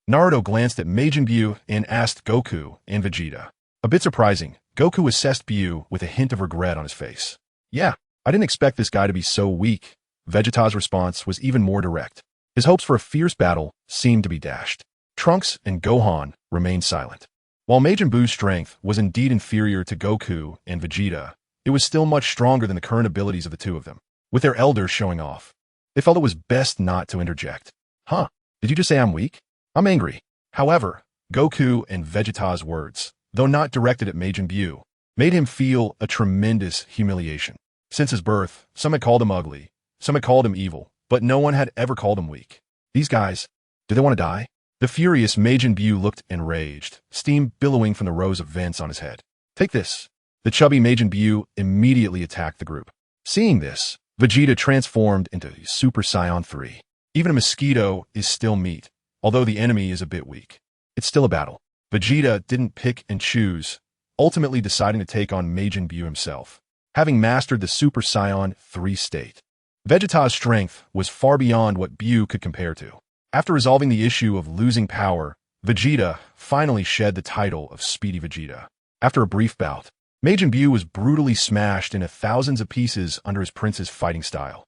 Naruto glanced at Majin Buu and asked Goku and Vegeta. A bit surprising, Goku assessed Buu with a hint of regret on his face. Yeah, I didn't expect this guy to be so weak. Vegeta's response was even more direct. His hopes for a fierce battle seemed to be dashed. Trunks and Gohan remained silent. While Majin Buu's strength was indeed inferior to Goku and Vegeta, it was still much stronger than the current abilities of the two of them, with their elders showing off. They felt it was best not to interject. Huh? Did you just say I'm weak? I'm angry. However, Goku and Vegeta's words, though not directed at Majin Buu, made him feel a tremendous humiliation. Since his birth, some had called him ugly, some had called him evil, but no one had ever called him weak. These guys, do they want to die? The furious Majin Buu looked enraged, steam billowing from the rows of vents on his head. Take this. The chubby Majin Buu immediately attacked the group. Seeing this, Vegeta transformed into Super Saiyan 3. Even a mosquito is still meat, although the enemy is a bit weak. It's still a battle. Vegeta didn't pick and choose, ultimately deciding to take on Majin Buu himself, having mastered the Super Saiyan 3 state. Vegeta's strength was far beyond what Buu could compare to. After resolving the issue of losing power, Vegeta finally shed the title of Speedy Vegeta. After a brief bout, Majin Buu was brutally smashed into thousands of pieces under his prince's fighting style.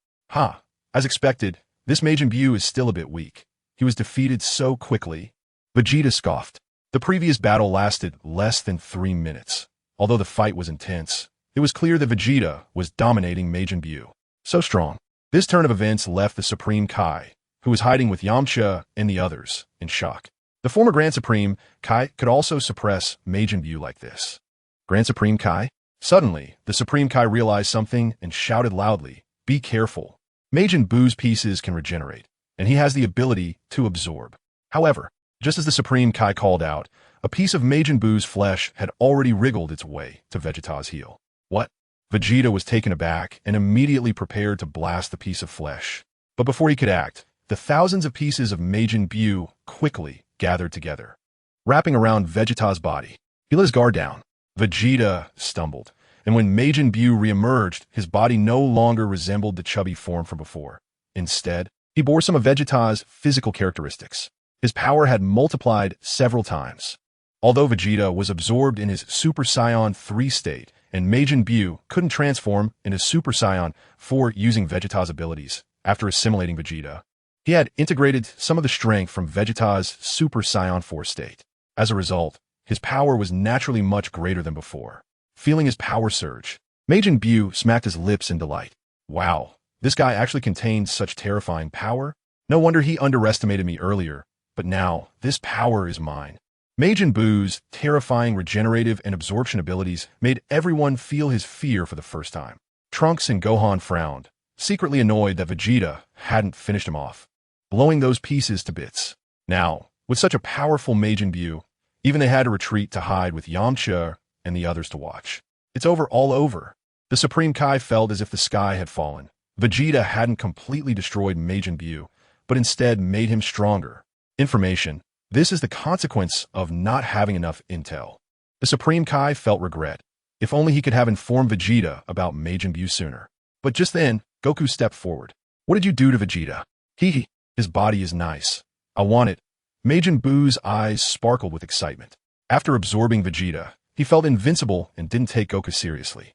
As expected, this Majin Buu is still a bit weak. He was defeated so quickly. Vegeta scoffed. The previous battle lasted less than 3 minutes. Although the fight was intense, it was clear that Vegeta was dominating Majin Buu. So strong. This turn of events left the Supreme Kai, who was hiding with Yamcha and the others, in shock. The former Grand Supreme Kai could also suppress Majin Buu like this. Grand Supreme Kai? Suddenly, the Supreme Kai realized something and shouted loudly, "Be careful. Majin Buu's pieces can regenerate, and he has the ability to absorb." However, just as the Supreme Kai called out, a piece of Majin Buu's flesh had already wriggled its way to Vegeta's heel. What? Vegeta was taken aback and immediately prepared to blast the piece of flesh. But before he could act, the thousands of pieces of Majin Buu quickly gathered together, wrapping around Vegeta's body. He let his guard down. Vegeta stumbled, and when Majin Buu reemerged, his body no longer resembled the chubby form from before. Instead, he bore some of Vegeta's physical characteristics. His power had multiplied several times. Although Vegeta was absorbed in his Super Saiyan 3 state, and Majin Buu couldn't transform into Super Saiyan 4 using Vegeta's abilities, after assimilating Vegeta, he had integrated some of the strength from Vegeta's Super Saiyan 4 state. As a result, his power was naturally much greater than before. Feeling his power surge, Majin Buu smacked his lips in delight. Wow, this guy actually contained such terrifying power? No wonder he underestimated me earlier, but now this power is mine. Majin Buu's terrifying regenerative and absorption abilities made everyone feel his fear for the first time. Trunks and Gohan frowned, secretly annoyed that Vegeta hadn't finished him off, blowing those pieces to bits. Now, with such a powerful Majin Buu, even they had to retreat to hide with Yamcha and the others to watch. It's over, all over. The Supreme Kai felt as if the sky had fallen. Vegeta hadn't completely destroyed Majin Buu, but instead made him stronger. Information. This is the consequence of not having enough intel. The Supreme Kai felt regret. If only he could have informed Vegeta about Majin Buu sooner. But just then, Goku stepped forward. What did you do to Vegeta? Hehe. His body is nice. I want it. Majin Buu's eyes sparkled with excitement. After absorbing Vegeta, he felt invincible and didn't take Goku seriously.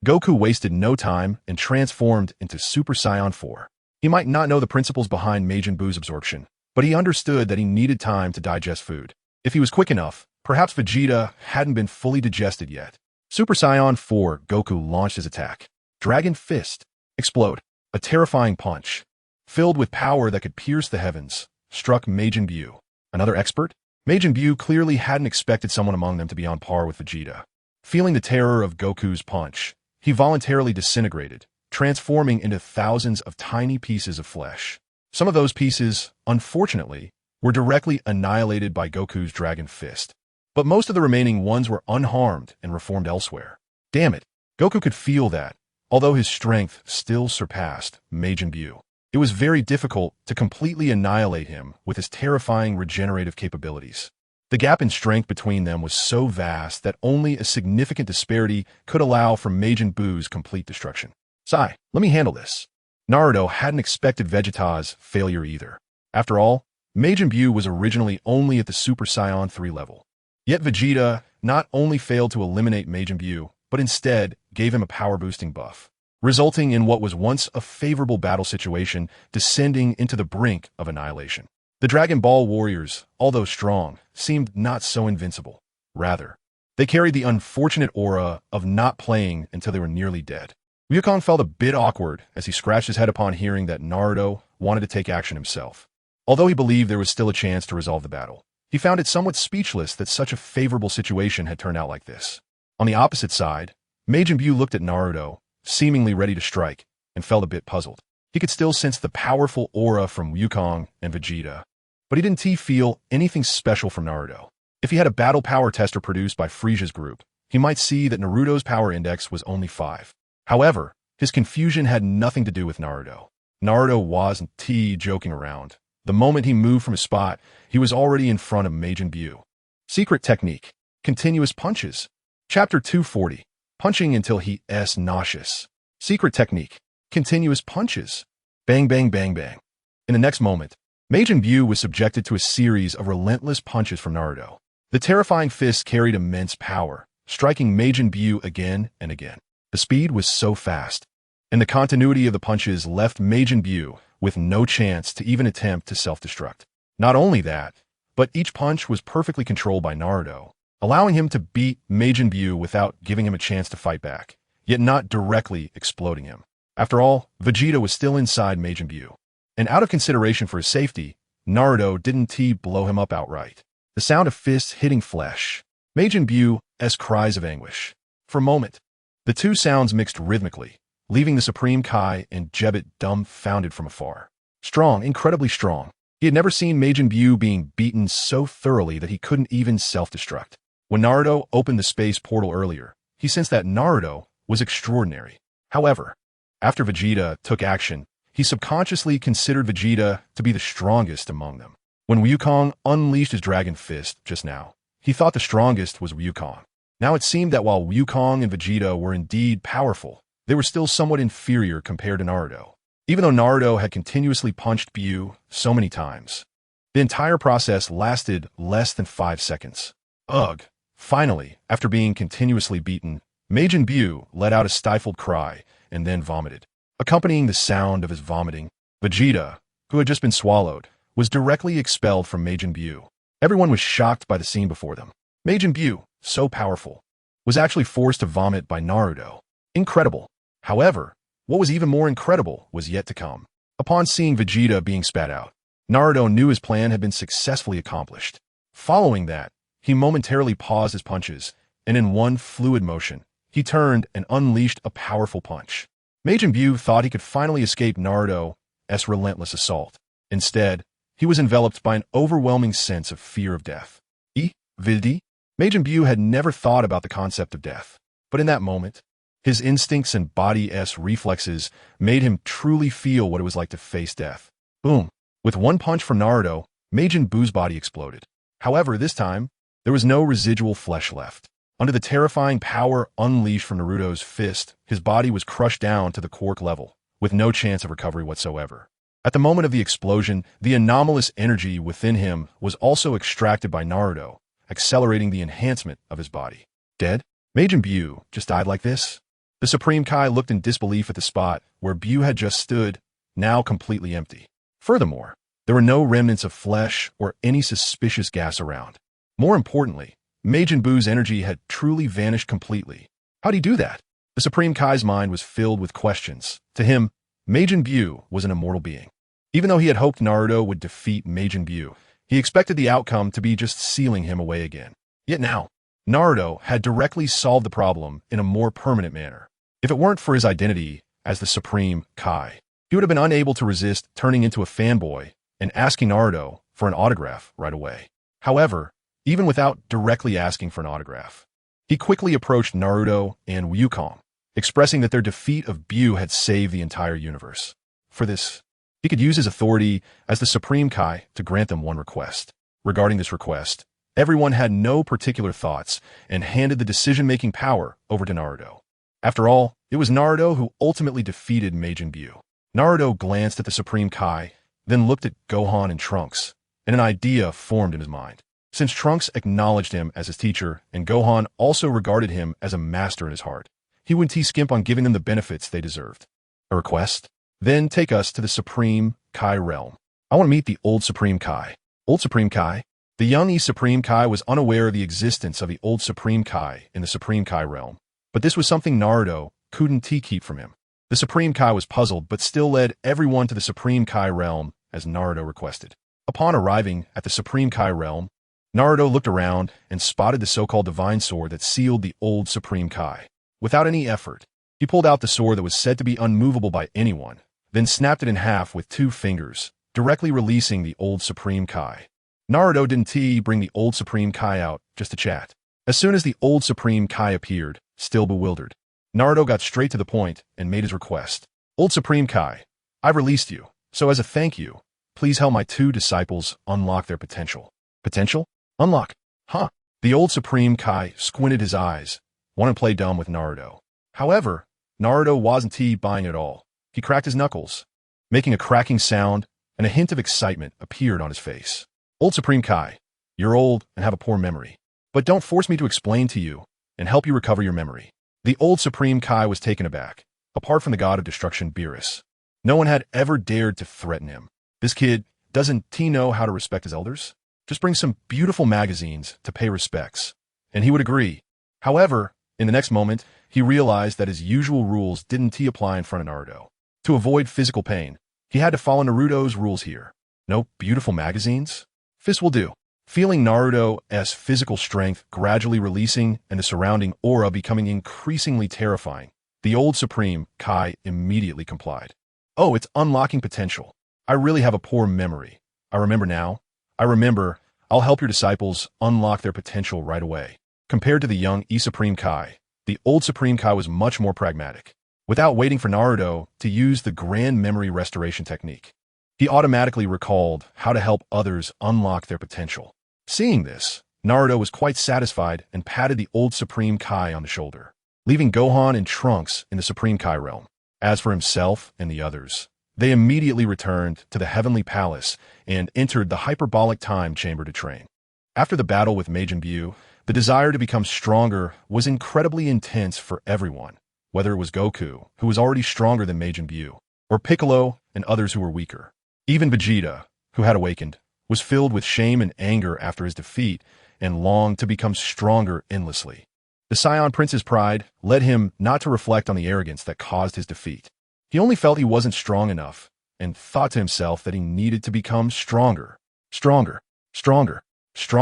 Goku wasted no time and transformed into Super Saiyan 4. He might not know the principles behind Majin Buu's absorption, but he understood that he needed time to digest food. If he was quick enough, Perhaps Vegeta hadn't been fully digested yet. Super Saiyan 4 Goku launched his attack. Dragon Fist. Explode. A terrifying punch, filled with power that could pierce the heavens, struck Majin Buu. Another expert? Majin Buu clearly hadn't expected someone among them to be on par with Vegeta. Feeling the terror of Goku's punch, he voluntarily disintegrated, transforming into thousands of tiny pieces of flesh. Some of those pieces, unfortunately, were directly annihilated by Goku's Dragon Fist. But most of the remaining ones were unharmed and reformed elsewhere. Damn it, Goku could feel that, although his strength still surpassed Majin Buu. It was very difficult to completely annihilate him with his terrifying regenerative capabilities. The gap in strength between them was so vast that only a significant disparity could allow for Majin Buu's complete destruction. Sai, let me handle this. Naruto hadn't expected Vegeta's failure either. After all, Majin Buu was originally only at the Super Saiyan 3 level. Yet Vegeta not only failed to eliminate Majin Buu, but instead gave him a power-boosting buff, resulting in what was once a favorable battle situation descending into the brink of annihilation. The Dragon Ball warriors, although strong, seemed not so invincible. Rather, they carried the unfortunate aura of not playing until they were nearly dead. Ryukong felt a bit awkward as he scratched his head upon hearing that Naruto wanted to take action himself. Although he believed there was still a chance to resolve the battle, he found it somewhat speechless that such a favorable situation had turned out like this. On the opposite side, Majin Buu looked at Naruto, seemingly ready to strike, and felt a bit puzzled. He could still sense the powerful aura from Ryukong and Vegeta, but he didn't feel anything special from Naruto. If he had a battle power tester produced by Frieza's group, he might see that Naruto's power index was only 5. However, his confusion had nothing to do with Naruto. Naruto wasn't joking around. The moment he moved from his spot, he was already in front of Majin Buu. Secret technique. Continuous punches. Chapter 240. Punching until he's nauseous. Secret technique. Continuous punches. Bang, bang, bang, bang. In the next moment, Majin Buu was subjected to a series of relentless punches from Naruto. The terrifying fist carried immense power, striking Majin Buu again and again. The speed was so fast, and the continuity of the punches left Majin Buu with no chance to even attempt to self-destruct. Not only that, but each punch was perfectly controlled by Naruto, allowing him to beat Majin Buu without giving him a chance to fight back, yet not directly exploding him. After all, Vegeta was still inside Majin Buu, and out of consideration for his safety, Naruto didn't blow him up outright. The sound of fists hitting flesh, Majin Buu's cries of anguish. For a moment, the two sounds mixed rhythmically, leaving the Supreme Kai and Jebbit dumbfounded from afar. Strong, incredibly strong. He had never seen Majin Buu being beaten so thoroughly that he couldn't even self-destruct. When Naruto opened the space portal earlier, he sensed that Naruto was extraordinary. However, after Vegeta took action, he subconsciously considered Vegeta to be the strongest among them. When Ryukong unleashed his Dragon Fist just now, he thought the strongest was Ryukong. Now it seemed that while Ryukong and Vegeta were indeed powerful, they were still somewhat inferior compared to Naruto. Even though Naruto had continuously punched Buu so many times, the entire process lasted less than 5 seconds. Ugh! Finally, after being continuously beaten, Majin Buu let out a stifled cry and then vomited. Accompanying the sound of his vomiting, Vegeta, who had just been swallowed, was directly expelled from Majin Buu. Everyone was shocked by the scene before them. Majin Buu, so powerful, was actually forced to vomit by Naruto. Incredible. However, what was even more incredible was yet to come. Upon seeing Vegeta being spat out, Naruto knew his plan had been successfully accomplished. Following that, he momentarily paused his punches, and in one fluid motion, he turned and unleashed a powerful punch. Majin Buu thought he could finally escape Naruto's relentless assault. Instead, he was enveloped by an overwhelming sense of fear of death. Majin Buu had never thought about the concept of death, but in that moment, his instincts and body's reflexes made him truly feel what it was like to face death. Boom! With one punch from Naruto, Majin Buu's body exploded. However, this time, there was no residual flesh left. Under the terrifying power unleashed from Naruto's fist, his body was crushed down to the cork level, with no chance of recovery whatsoever. At the moment of the explosion, the anomalous energy within him was also extracted by Naruto, accelerating the enhancement of his body. Dead? Majin Buu just died like this? The Supreme Kai looked in disbelief at the spot where Buu had just stood, now completely empty. Furthermore, there were no remnants of flesh or any suspicious gas around. More importantly, Majin Buu's energy had truly vanished completely. How'd he do that? The Supreme Kai's mind was filled with questions. To him, Majin Buu was an immortal being. Even though he had hoped Naruto would defeat Majin Buu, he expected the outcome to be just sealing him away again. Yet now, Naruto had directly solved the problem in a more permanent manner. If it weren't for his identity as the Supreme Kai, he would have been unable to resist turning into a fanboy and asking Naruto for an autograph right away. However, even without directly asking for an autograph, he quickly approached Naruto and Wukong, expressing that their defeat of Buu had saved the entire universe. For this, he could use his authority as the Supreme Kai to grant them one request. Regarding this request, everyone had no particular thoughts and handed the decision-making power over to Naruto. After all, it was Naruto who ultimately defeated Majin Buu. Naruto glanced at the Supreme Kai, then looked at Gohan and Trunks, and an idea formed in his mind. Since Trunks acknowledged him as his teacher and Gohan also regarded him as a master in his heart, he wouldn't skimp on giving them the benefits they deserved. A request? Then take us to the Supreme Kai realm. I want to meet the old Supreme Kai. Old Supreme Kai? The young East Supreme Kai was unaware of the existence of the old Supreme Kai in the Supreme Kai realm, but this was something Naruto couldn't keep from him. The Supreme Kai was puzzled but still led everyone to the Supreme Kai realm as Naruto requested. Upon arriving at the Supreme Kai realm, Naruto looked around and spotted the so-called divine sword that sealed the old Supreme Kai. Without any effort, he pulled out the sword that was said to be unmovable by anyone, then snapped it in half with 2 fingers, directly releasing the old Supreme Kai. Naruto didn't bring the old Supreme Kai out just to chat. As soon as the old Supreme Kai appeared, still bewildered, Naruto got straight to the point and made his request. Old Supreme Kai, I've released you, so as a thank you, please help my 2 disciples unlock their potential. Potential? Unlock? Huh? The old Supreme Kai squinted his eyes, wanted to play dumb with Naruto. However, Naruto wasn't buying it at all. He cracked his knuckles, making a cracking sound, and a hint of excitement appeared on his face. Old Supreme Kai, you're old and have a poor memory, but don't force me to explain to you and help you recover your memory. The old Supreme Kai was taken aback. Apart from the god of destruction, Beerus, no one had ever dared to threaten him. This kid, doesn't he know how to respect his elders? Just bring some beautiful magazines to pay respects, and he would agree. However, in the next moment, he realized that his usual rules didn't apply in front of Naruto. To avoid physical pain, he had to follow Naruto's rules here. No beautiful magazines? Fist will do. Feeling Naruto's physical strength gradually releasing and the surrounding aura becoming increasingly terrifying, the old Supreme Kai immediately complied. Oh, it's unlocking potential. I really have a poor memory. I remember now. I remember. I'll help your disciples unlock their potential right away. Compared to the young Supreme Kai, the old Supreme Kai was much more pragmatic. Without waiting for Naruto to use the grand memory restoration technique, he automatically recalled how to help others unlock their potential. Seeing this, Naruto was quite satisfied and patted the old Supreme Kai on the shoulder, leaving Gohan and Trunks in the Supreme Kai realm. As for himself and the others, they immediately returned to the Heavenly Palace and entered the hyperbolic time chamber to train. After the battle with Majin Buu, the desire to become stronger was incredibly intense for everyone, whether it was Goku, who was already stronger than Majin Buu, or Piccolo and others who were weaker. Even Vegeta, who had awakened, was filled with shame and anger after his defeat and longed to become stronger endlessly. The Saiyan Prince's pride led him not to reflect on the arrogance that caused his defeat. He only felt he wasn't strong enough and thought to himself that he needed to become stronger, strong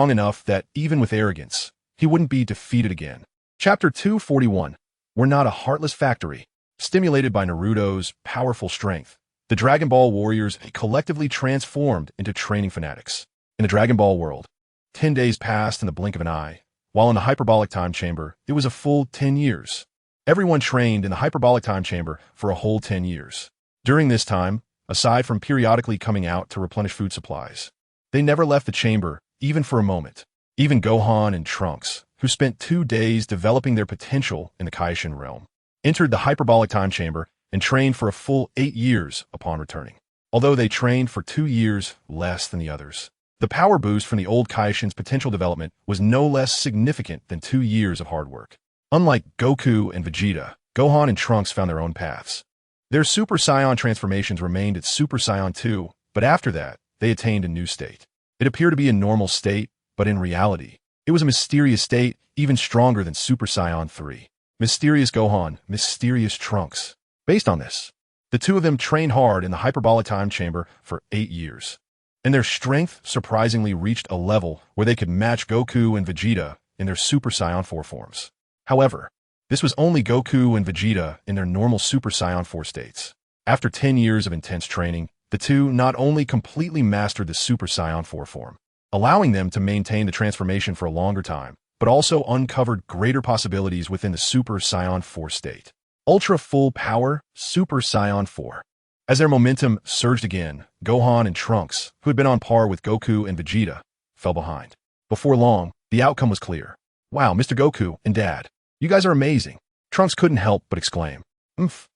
enough that even with arrogance, he wouldn't be defeated again. Chapter 241. We're not a heartless factory. Stimulated by Naruto's powerful strength, the Dragon Ball warriors collectively transformed into training fanatics. In the Dragon Ball world, 10 days passed in the blink of an eye, while in the hyperbolic time chamber, it was a full 10 years. Everyone trained in the hyperbolic time chamber for a whole 10 years. During this time, aside from periodically coming out to replenish food supplies, they never left the chamber, even for a moment. Even Gohan and Trunks, who spent 2 days developing their potential in the Kaishin realm, entered the hyperbolic time chamber and trained for a full 8 years upon returning. Although they trained for 2 years less than the others, the power boost from the old Kaishin's potential development was no less significant than 2 years of hard work. Unlike Goku and Vegeta, Gohan and Trunks found their own paths. Their Super Saiyan transformations remained at Super Saiyan 2, but after that, they attained a new state. It appeared to be a normal state, but in reality, It was a mysterious state, even stronger than Super Saiyan 3. Mysterious Gohan, mysterious Trunks. Based on this, the two of them trained hard in the hyperbolic time chamber for 8 years. And their strength surprisingly reached a level where they could match Goku and Vegeta in their Super Saiyan 4 forms. However, this was only Goku and Vegeta in their normal Super Saiyan 4 states. After 10 years of intense training, the two not only completely mastered the Super Saiyan 4 form, allowing them to maintain the transformation for a longer time, but also uncovered greater possibilities within the Super Saiyan 4 state. Ultra Full Power Super Saiyan 4. As their momentum surged again, Gohan and Trunks, who had been on par with Goku and Vegeta, fell behind. Before long, the outcome was clear. Wow, Mr. Goku and Dad, you guys are amazing. Trunks couldn't help but exclaim.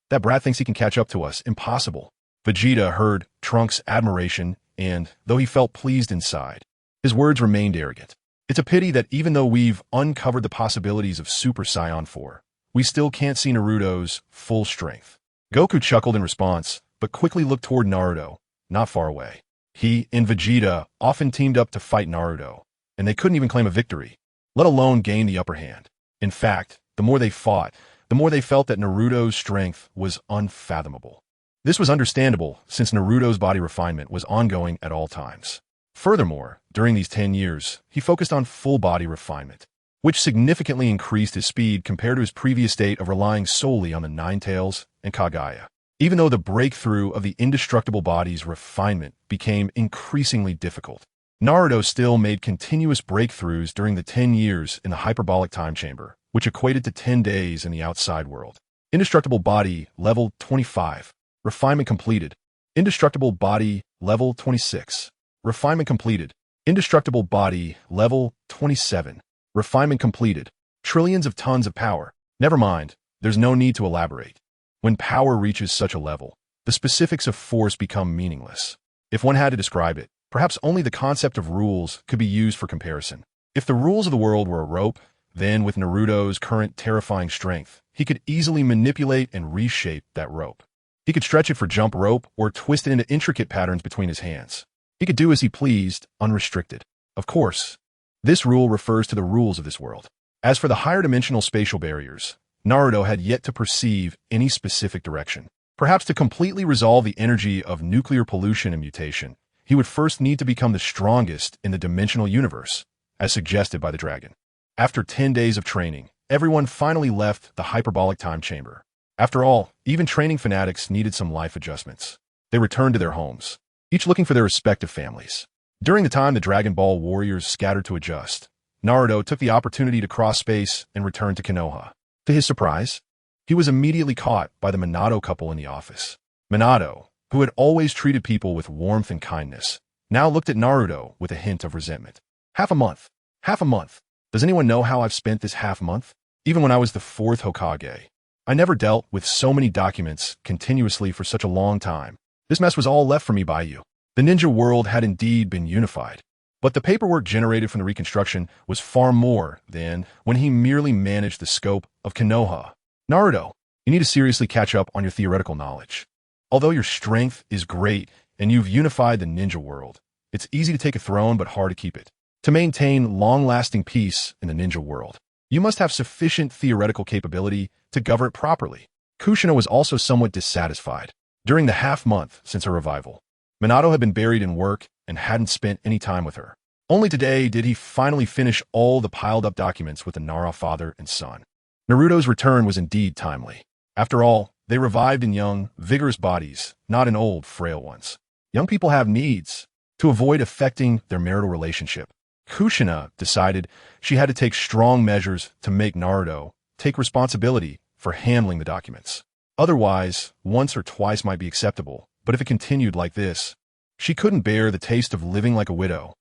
That brat thinks he can catch up to us. Impossible. Vegeta heard Trunks' admiration, and, though he felt pleased inside, his words remained arrogant. It's a pity that even though we've uncovered the possibilities of Super Saiyan 4, we still can't see Naruto's full strength. Goku chuckled in response, but quickly looked toward Naruto, not far away. He and Vegeta often teamed up to fight Naruto, and they couldn't even claim a victory, let alone gain the upper hand. In fact, the more they fought, the more they felt that Naruto's strength was unfathomable. This was understandable since Naruto's body refinement was ongoing at all times. Furthermore, during these 10 years, he focused on full body refinement, which significantly increased his speed compared to his previous state of relying solely on the Nine Tails and Kaguya. Even though the breakthrough of the indestructible body's refinement became increasingly difficult, Naruto still made continuous breakthroughs during the 10 years in the hyperbolic time chamber, which equated to 10 days in the outside world. Indestructible body, level 25. Refinement completed. Indestructible body, level 26. Refinement completed. Indestructible body, level 27. Refinement completed. Trillions of tons of power. Never mind, there's no need to elaborate. When power reaches such a level, the specifics of force become meaningless. If one had to describe it, perhaps only the concept of rules could be used for comparison. If the rules of the world were a rope, then with Naruto's current terrifying strength, he could easily manipulate and reshape that rope. He could stretch it for jump rope or twist it into intricate patterns between his hands. He could do as he pleased, unrestricted. Of course, this rule refers to the rules of this world. As for the higher dimensional spatial barriers, Naruto had yet to perceive any specific direction. Perhaps to completely resolve the energy of nuclear pollution and mutation, he would first need to become the strongest in the dimensional universe, as suggested by the dragon. After 10 days of training, everyone finally left the hyperbolic time chamber. After all, even training fanatics needed some life adjustments. They returned to their homes, each looking for their respective families. During the time the Dragon Ball warriors scattered to adjust, Naruto took the opportunity to cross space and return to Konoha. To his surprise, he was immediately caught by the Minato couple in the office. Minato, who had always treated people with warmth and kindness, now looked at Naruto with a hint of resentment. Half a month. Half a month. Does anyone know how I've spent this half month? Even when I was the 4th Hokage, I never dealt with so many documents continuously for such a long time. This mess was all left for me by you. The ninja world had indeed been unified, but the paperwork generated from the reconstruction was far more than when he merely managed the scope of Konoha. Naruto, you need to seriously catch up on your theoretical knowledge. Although your strength is great and you've unified the ninja world, it's easy to take a throne but hard to keep it. To maintain long-lasting peace in the ninja world, you must have sufficient theoretical capability to govern it properly. Kushina was also somewhat dissatisfied. During the half-month since her revival, Minato had been buried in work and hadn't spent any time with her. Only today did he finally finish all the piled-up documents with the Nara father and son. Naruto's return was indeed timely. After all, they revived in young, vigorous bodies, not in old, frail ones. Young people have needs. To avoid affecting their marital relationship, Kushina decided she had to take strong measures to make Naruto take responsibility for handling the documents. Otherwise, once or twice might be acceptable, but if it continued like this, she couldn't bear the taste of living like a widow.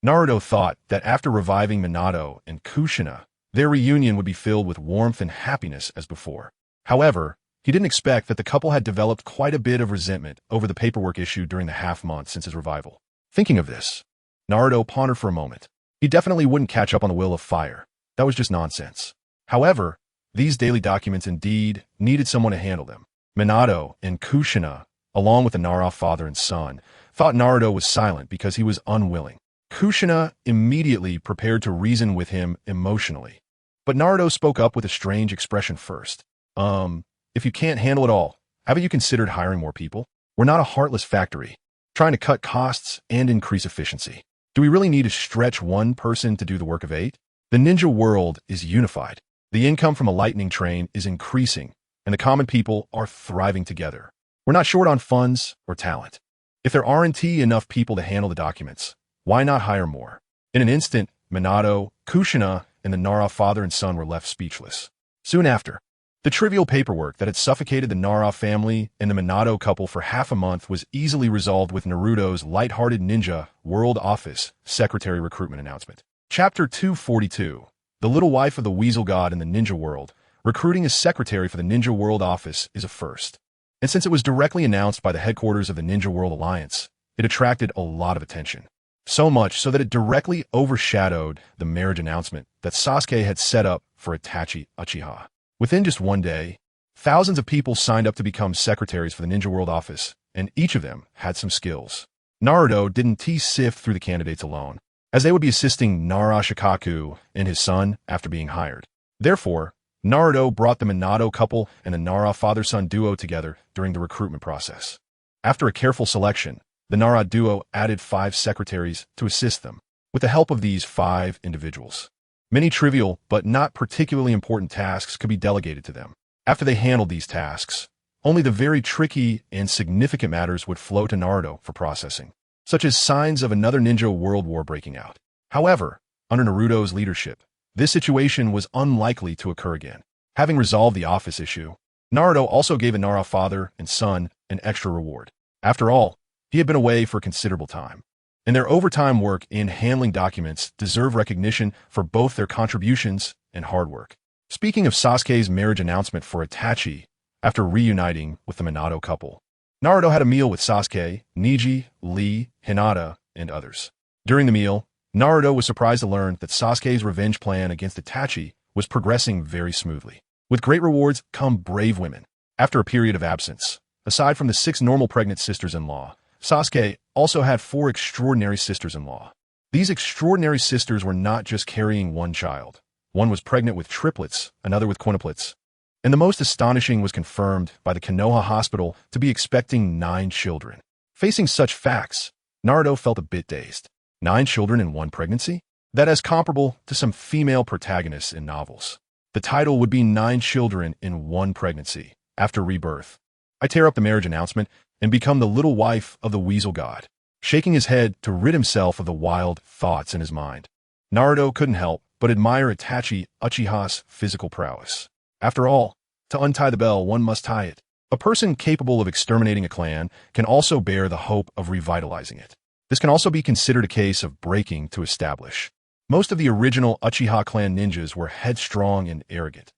Naruto thought that after reviving Minato and Kushina, their reunion would be filled with warmth and happiness as before. However, he didn't expect that the couple had developed quite a bit of resentment over the paperwork issue during the half-month since his revival. Thinking of this, Naruto pondered for a moment. He definitely wouldn't catch up on the Will of Fire. That was just nonsense. However, these daily documents indeed needed someone to handle them. Minato and Kushina, along with the Nara father and son, thought Naruto was silent because he was unwilling. Kushina immediately prepared to reason with him emotionally. But Naruto spoke up with a strange expression first. If you can't handle it all, haven't you considered hiring more people? We're not a heartless factory, trying to cut costs and increase efficiency. Do we really need to stretch one person to do the work of 8? The ninja world is unified. The income from a lightning train is increasing, and the common people are thriving together. We're not short on funds or talent. If there aren't enough people to handle the documents, why not hire more? In an instant, Minato, Kushina, and the Nara father and son were left speechless. Soon after, the trivial paperwork that had suffocated the Nara family and the Minato couple for half a month was easily resolved with Naruto's light-hearted ninja world office secretary recruitment announcement. Chapter 242, The Little Wife of the Weasel God in the Ninja World. Recruiting as secretary for the Ninja World office is a first. And since it was directly announced by the headquarters of the Ninja World Alliance, it attracted a lot of attention. So much so that it directly overshadowed the marriage announcement that Sasuke had set up for Itachi Uchiha. Within just one day, thousands of people signed up to become secretaries for the Ninja World office, and each of them had some skills. Naruto didn't sift through the candidates alone, as they would be assisting Nara Shukaku and his son after being hired. Therefore, Naruto brought the Minato couple and the Nara father-son duo together during the recruitment process. After a careful selection, the Nara duo added 5 secretaries to assist them. With the help of these 5 individuals, many trivial but not particularly important tasks could be delegated to them. After they handled these tasks, only the very tricky and significant matters would flow to Naruto for processing, such as signs of another ninja world war breaking out. However, under Naruto's leadership, this situation was unlikely to occur again. Having resolved the office issue, Naruto also gave the Nara father and son an extra reward. After all, he had been away for considerable time, and their overtime work in handling documents deserve recognition for both their contributions and hard work. Speaking of Sasuke's marriage announcement for Itachi, after reuniting with the Minato couple, Naruto had a meal with Sasuke, Neji, Lee, Hinata, and others. During the meal, Naruto was surprised to learn that Sasuke's revenge plan against Itachi was progressing very smoothly. With great rewards come brave women. After a period of absence, aside from the 6 normal pregnant sisters-in-law, Sasuke also had 4 extraordinary sisters-in-law. These extraordinary sisters were not just carrying one child. One was pregnant with triplets, another with quintuplets. And the most astonishing was confirmed by the Konoha hospital to be expecting 9 children. Facing such facts, Naruto felt a bit dazed. 9 children in one pregnancy? That is comparable to some female protagonists in novels. The title would be 9 children in one pregnancy, after rebirth. I tear up the marriage announcement and become the little wife of the Weasel God, shaking his head to rid himself of the wild thoughts in his mind. Naruto couldn't help but admire Itachi Uchiha's physical prowess. After all, to untie the bell, one must tie it. A person capable of exterminating a clan can also bear the hope of revitalizing it. This can also be considered a case of breaking to establish. Most of the original Uchiha clan ninjas were headstrong and arrogant.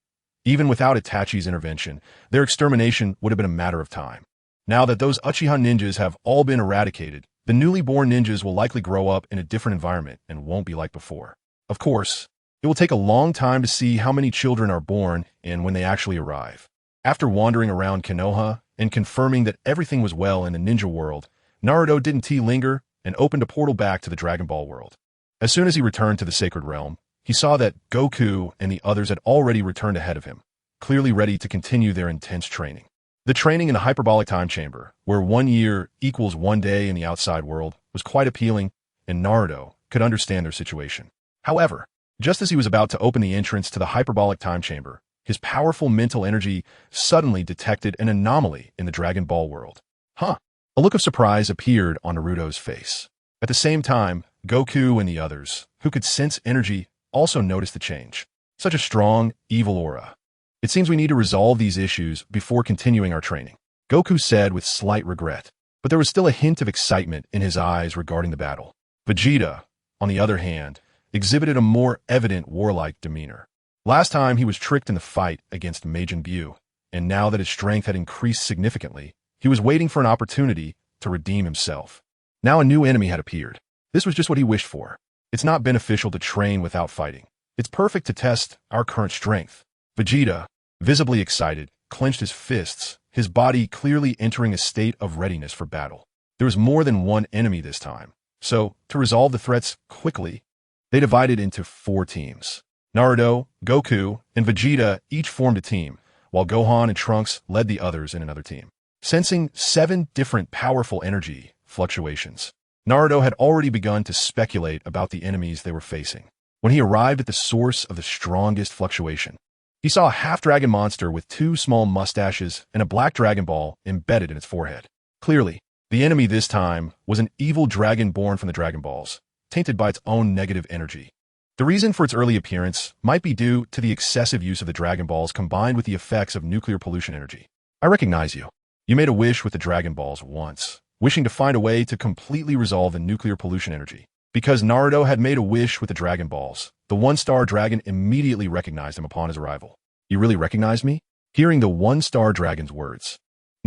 Even without Itachi's intervention, their extermination would have been a matter of time. Now that those Uchiha ninjas have all been eradicated, the newly born ninjas will likely grow up in a different environment and won't be like before. Of course, it will take a long time to see how many children are born and when they actually arrive. After wandering around Konoha and confirming that everything was well in the ninja world, Naruto didn't linger and opened a portal back to the Dragon Ball world. As soon as he returned to the Sacred Realm, he saw that Goku and the others had already returned ahead of him, clearly ready to continue their intense training. The training in the hyperbolic time chamber, where 1 year equals 1 day in the outside world, was quite appealing, and Naruto could understand their situation. However, just as he was about to open the entrance to the hyperbolic time chamber, his powerful mental energy suddenly detected an anomaly in the Dragon Ball world. A look of surprise appeared on Naruto's face. At the same time, Goku and the others, who could sense energy, also noticed the change. Such a strong, evil aura. It seems we need to resolve these issues before continuing our training, Goku said with slight regret, but there was still a hint of excitement in his eyes regarding the battle. Vegeta, on the other hand, exhibited a more evident warlike demeanor. Last time he was tricked in the fight against Majin Buu, and now that his strength had increased significantly, he was waiting for an opportunity to redeem himself. Now a new enemy had appeared. This was just what he wished for. It's not beneficial to train without fighting. It's perfect to test our current strength. Vegeta, visibly excited, clenched his fists, his body clearly entering a state of readiness for battle. There was more than one enemy this time, So, to resolve the threats quickly, they divided into 4 teams. Naruto, Goku, and Vegeta each formed a team, while Gohan and Trunks led the others in another team. Sensing 7 different powerful energy fluctuations, Naruto had already begun to speculate about the enemies they were facing. When he arrived at the source of the strongest fluctuation, he saw a half-dragon monster with 2 small mustaches and a black Dragon Ball embedded in its forehead. Clearly, the enemy this time was an evil dragon born from the Dragon Balls, tainted by its own negative energy. The reason for its early appearance might be due to the excessive use of the Dragon Balls combined with the effects of nuclear pollution energy. I recognize you. You made a wish with the Dragon Balls once, wishing to find a way to completely resolve the nuclear pollution energy. Because Naruto had made a wish with the Dragon Balls, the one-star dragon immediately recognized him upon his arrival. You really recognize me? Hearing the one-star dragon's words,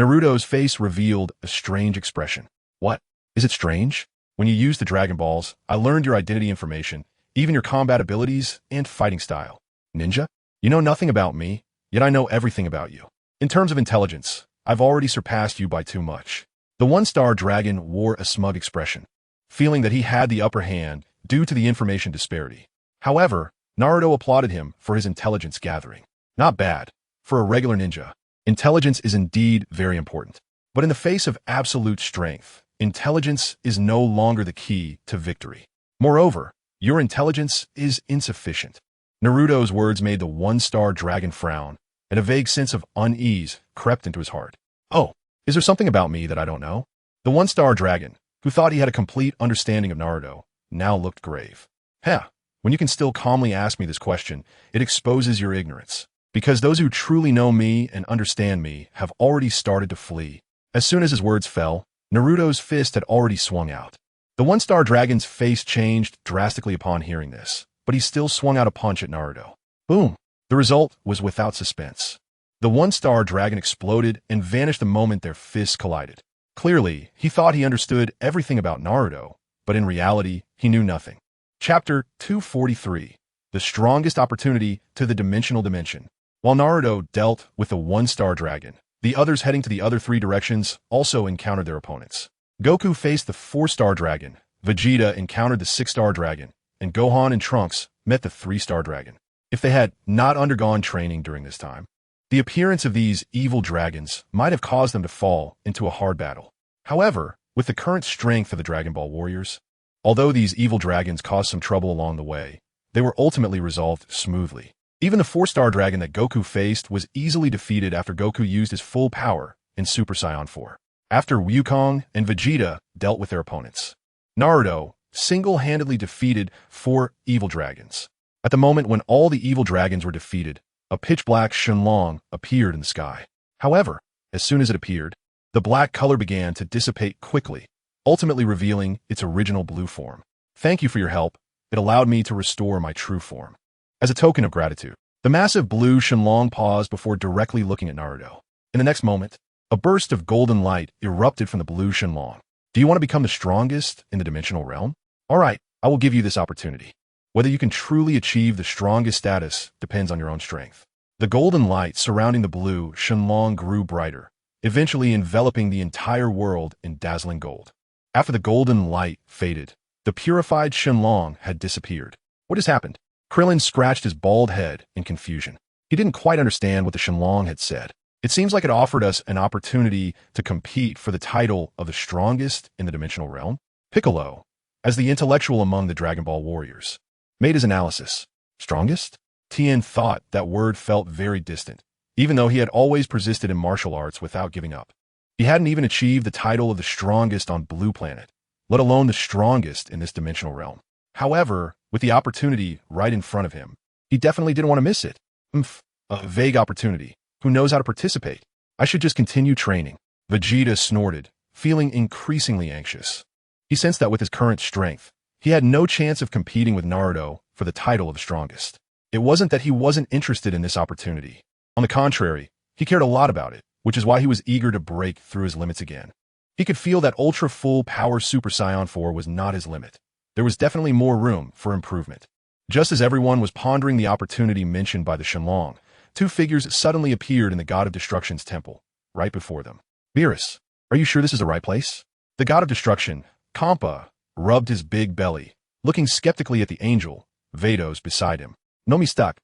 Naruto's face revealed a strange expression. What? Is it strange? When you used the Dragon Balls, I learned your identity information, even your combat abilities and fighting style. Ninja? You know nothing about me, yet I know everything about you. In terms of intelligence, I've already surpassed you by too much. The one-star dragon wore a smug expression, feeling that he had the upper hand due to the information disparity. However, Naruto applauded him for his intelligence gathering. Not bad. For a regular ninja, intelligence is indeed very important. But in the face of absolute strength, intelligence is no longer the key to victory. Moreover, your intelligence is insufficient. Naruto's words made the one-star dragon frown, and a vague sense of unease crept into his heart. Oh, is there something about me that I don't know? The one-star dragon, who thought he had a complete understanding of Naruto, now looked grave. Heh, when you can still calmly ask me this question, it exposes your ignorance. Because those who truly know me and understand me have already started to flee. As soon as his words fell, Naruto's fist had already swung out. The one-star dragon's face changed drastically upon hearing this, but he still swung out a punch at Naruto. Boom! The result was without suspense. The one-star dragon exploded and vanished the moment their fists collided. Clearly, he thought he understood everything about Naruto, but in reality, he knew nothing. Chapter 243. The Strongest Opportunity to the Dimensional Dimension. While Naruto dealt with the one-star dragon, the others heading to the other 3 directions also encountered their opponents. Goku faced the 4-star dragon, Vegeta encountered the 6-star dragon, and Gohan and Trunks met the 3-star dragon. If they had not undergone training during this time, the appearance of these evil dragons might have caused them to fall into a hard battle. However, with the current strength of the Dragon Ball warriors, although these evil dragons caused some trouble along the way, they were ultimately resolved smoothly. Even the 4-star dragon that Goku faced was easily defeated after Goku used his full power in Super Saiyan 4. After Wukong and Vegeta dealt with their opponents, Naruto single-handedly defeated 4 evil dragons. At the moment when all the evil dragons were defeated, a pitch-black Shenlong appeared in the sky. However, as soon as it appeared, the black color began to dissipate quickly, ultimately revealing its original blue form. Thank you for your help. It allowed me to restore my true form. As a token of gratitude, the massive blue Shenlong paused before directly looking at Naruto. In the next moment, a burst of golden light erupted from the blue Shenlong. Do you want to become the strongest in the dimensional realm? All right, I will give you this opportunity. Whether you can truly achieve the strongest status depends on your own strength. The golden light surrounding the blue Shenlong grew brighter, eventually enveloping the entire world in dazzling gold. After the golden light faded, the purified Shenlong had disappeared. What has happened? Krillin scratched his bald head in confusion. He didn't quite understand what the Shenlong had said. It seems like it offered us an opportunity to compete for the title of the strongest in the dimensional realm. Piccolo, as the intellectual among the Dragon Ball warriors, made his analysis. Strongest? Tien thought that word felt very distant, even though he had always persisted in martial arts without giving up. He hadn't even achieved the title of the strongest on Blue Planet, let alone the strongest in this dimensional realm. However, with the opportunity right in front of him, he definitely didn't want to miss it. A vague opportunity. Who knows how to participate? I should just continue training. Vegeta snorted, feeling increasingly anxious. He sensed that with his current strength, he had no chance of competing with Naruto for the title of the strongest. It wasn't that he wasn't interested in this opportunity. On the contrary, he cared a lot about it, which is why he was eager to break through his limits again. He could feel that ultra full power Super Saiyan 4 was not his limit. There was definitely more room for improvement. Just as everyone was pondering the opportunity mentioned by the Shenlong, 2 figures suddenly appeared in the God of Destruction's temple, right before them. Beerus, are you sure this is the right place? The God of Destruction, Kampa, rubbed his big belly, looking skeptically at the angel, Vados, beside him. No mistake.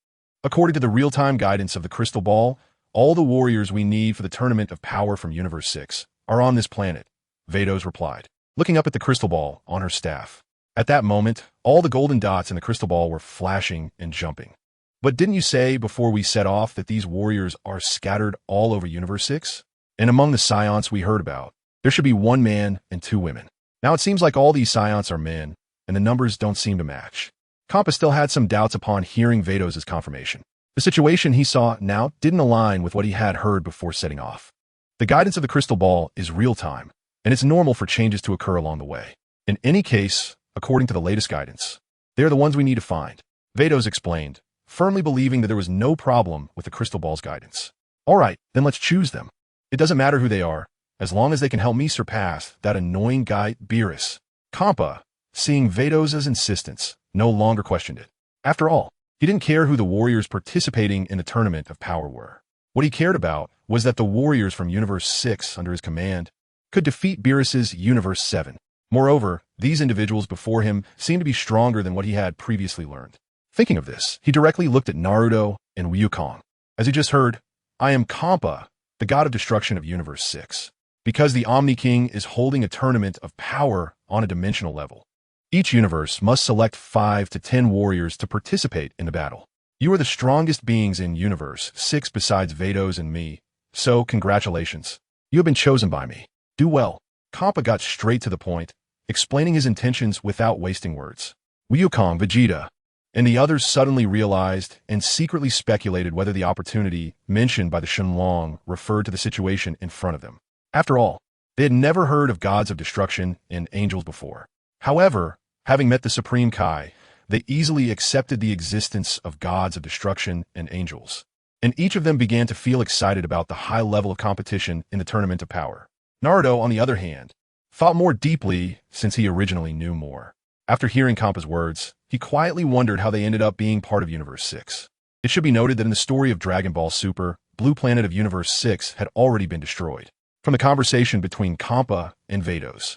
According to the real-time guidance of the crystal ball, all the warriors we need for the Tournament of Power from Universe 6 are on this planet, Vados replied, looking up at the crystal ball on her staff. At that moment, all the golden dots in the crystal ball were flashing and jumping. But didn't you say before we set off that these warriors are scattered all over Universe 6? And among the scions we heard about, there should be 1 man and 2 women. Now it seems like all these scions are men, and the numbers don't seem to match. Kompa still had some doubts upon hearing Vados' confirmation. The situation he saw now didn't align with what he had heard before setting off. The guidance of the crystal ball is real-time, and it's normal for changes to occur along the way. In any case, according to the latest guidance, they're the ones we need to find, Vados explained, firmly believing that there was no problem with the crystal ball's guidance. All right, then let's choose them. It doesn't matter who they are, as long as they can help me surpass that annoying guy, Beerus. Kompa, seeing Vados' insistence, no longer questioned it. After all, he didn't care who the warriors participating in the Tournament of Power were. What he cared about was that the warriors from Universe 6 under his command could defeat Beerus' Universe 7. Moreover, these individuals before him seemed to be stronger than what he had previously learned. Thinking of this, he directly looked at Naruto and Wukong. As he just heard, I am Kompa, the god of destruction of Universe 6. Because the Omni King is holding a tournament of power on a dimensional level, each universe must select 5 to 10 warriors to participate in the battle. You are the strongest beings in Universe 6 besides Vados and me, so congratulations. You have been chosen by me. Do well. Kompa got straight to the point, explaining his intentions without wasting words. Wukong, Vegeta, and the others suddenly realized and secretly speculated whether the opportunity mentioned by the Shenlong referred to the situation in front of them. After all, they had never heard of gods of destruction and angels before. However, having met the Supreme Kai, they easily accepted the existence of gods of destruction and angels, and each of them began to feel excited about the high level of competition in the Tournament of Power. Naruto, on the other hand, thought more deeply since he originally knew more. After hearing Kompa's words, he quietly wondered how they ended up being part of Universe 6. It should be noted that in the story of Dragon Ball Super, Blue Planet of Universe 6 had already been destroyed. From the conversation between Kompa and Vados,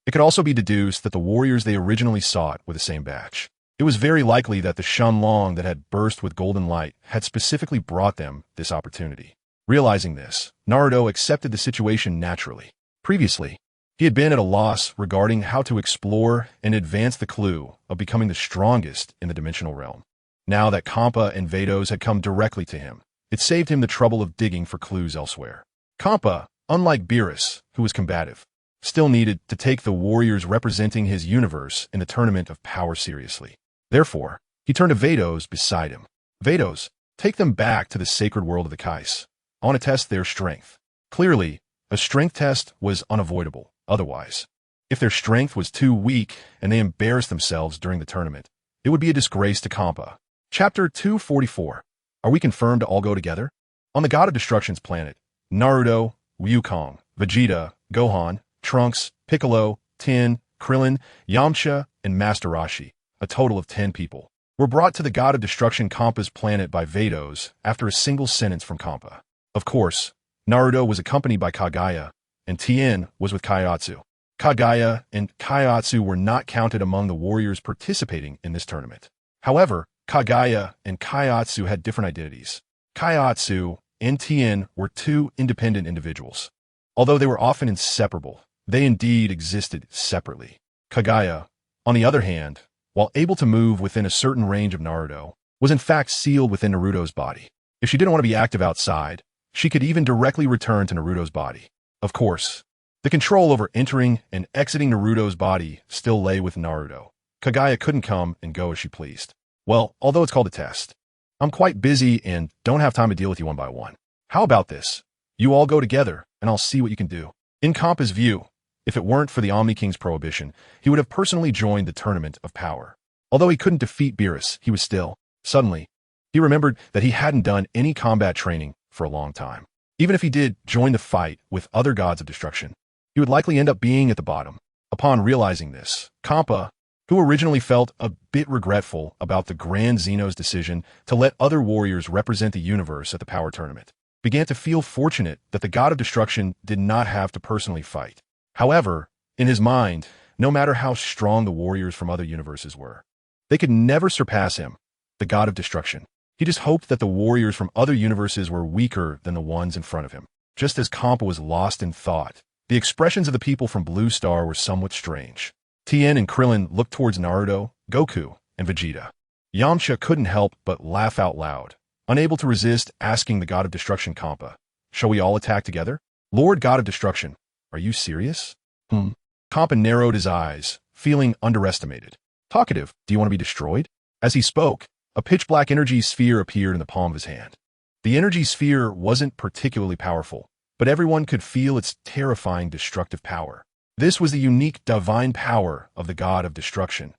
it could also be deduced that the warriors they originally sought were the same batch. It was very likely that the Shenlong that had burst with golden light had specifically brought them this opportunity. Realizing this, Naruto accepted the situation naturally. Previously, he had been at a loss regarding how to explore and advance the clue of becoming the strongest in the dimensional realm. Now that Kompa and Vados had come directly to him, it saved him the trouble of digging for clues elsewhere. Kompa, unlike Beerus, who was combative, still needed to take the warriors representing his universe in the Tournament of Power seriously. Therefore, he turned to Vados beside him. Vados, take them back to the sacred world of the Kais. I want to test their strength. Clearly, a strength test was unavoidable. Otherwise, if their strength was too weak and they embarrassed themselves during the tournament, it would be a disgrace to Kompa. Chapter 244. Are we confirmed to all go together? On the God of Destruction's planet, Naruto, Wukong, Vegeta, Gohan, Trunks, Piccolo, Tin, Krillin, Yamcha, and Master Roshi, a total of 10 people, were brought to the God of Destruction Kompa's planet by Vados after a single sentence from Kompa. Of course, Naruto was accompanied by Kaguya, and Tien was with Kaiotsu. Kaguya and Kaiotsu were not counted among the warriors participating in this tournament. However, Kaguya and Kaiotsu had different identities. Kaiotsu and Tien were 2 independent individuals. Although they were often inseparable, they indeed existed separately. Kaguya, on the other hand, while able to move within a certain range of Naruto, was in fact sealed within Naruto's body. If she didn't want to be active outside, she could even directly return to Naruto's body. Of course, the control over entering and exiting Naruto's body still lay with Naruto. Kaguya couldn't come and go as she pleased. Well, although it's called a test, I'm quite busy and don't have time to deal with you one by one. How about this? You all go together, and I'll see what you can do. In Kompa's view, if it weren't for the Omni King's prohibition, he would have personally joined the Tournament of Power. Although he couldn't defeat Beerus, he was still. Suddenly, he remembered that he hadn't done any combat training for a long time. Even if he did join the fight with other gods of destruction, he would likely end up being at the bottom. Upon realizing this, Kompa, who originally felt a bit regretful about the Grand Zeno's decision to let other warriors represent the universe at the Power Tournament, began to feel fortunate that the god of destruction did not have to personally fight. However, in his mind, no matter how strong the warriors from other universes were. They could never surpass him, the god of destruction. He just hoped that the warriors from other universes were weaker than the ones in front of him. Just as Kampa was lost in thought, the expressions of the people from Blue Star were somewhat strange. Tien and Krillin looked towards Naruto, Goku, and Vegeta. Yamcha couldn't help but laugh out loud, unable to resist asking the god of destruction Kampa, "Shall we all attack together? Lord God of Destruction, are you serious?" Kampa narrowed his eyes, feeling underestimated. "Talkative, do you want to be destroyed?" As he spoke, a pitch-black energy sphere appeared in the palm of his hand. The energy sphere wasn't particularly powerful, but everyone could feel its terrifying destructive power. This was the unique divine power of the god of destruction,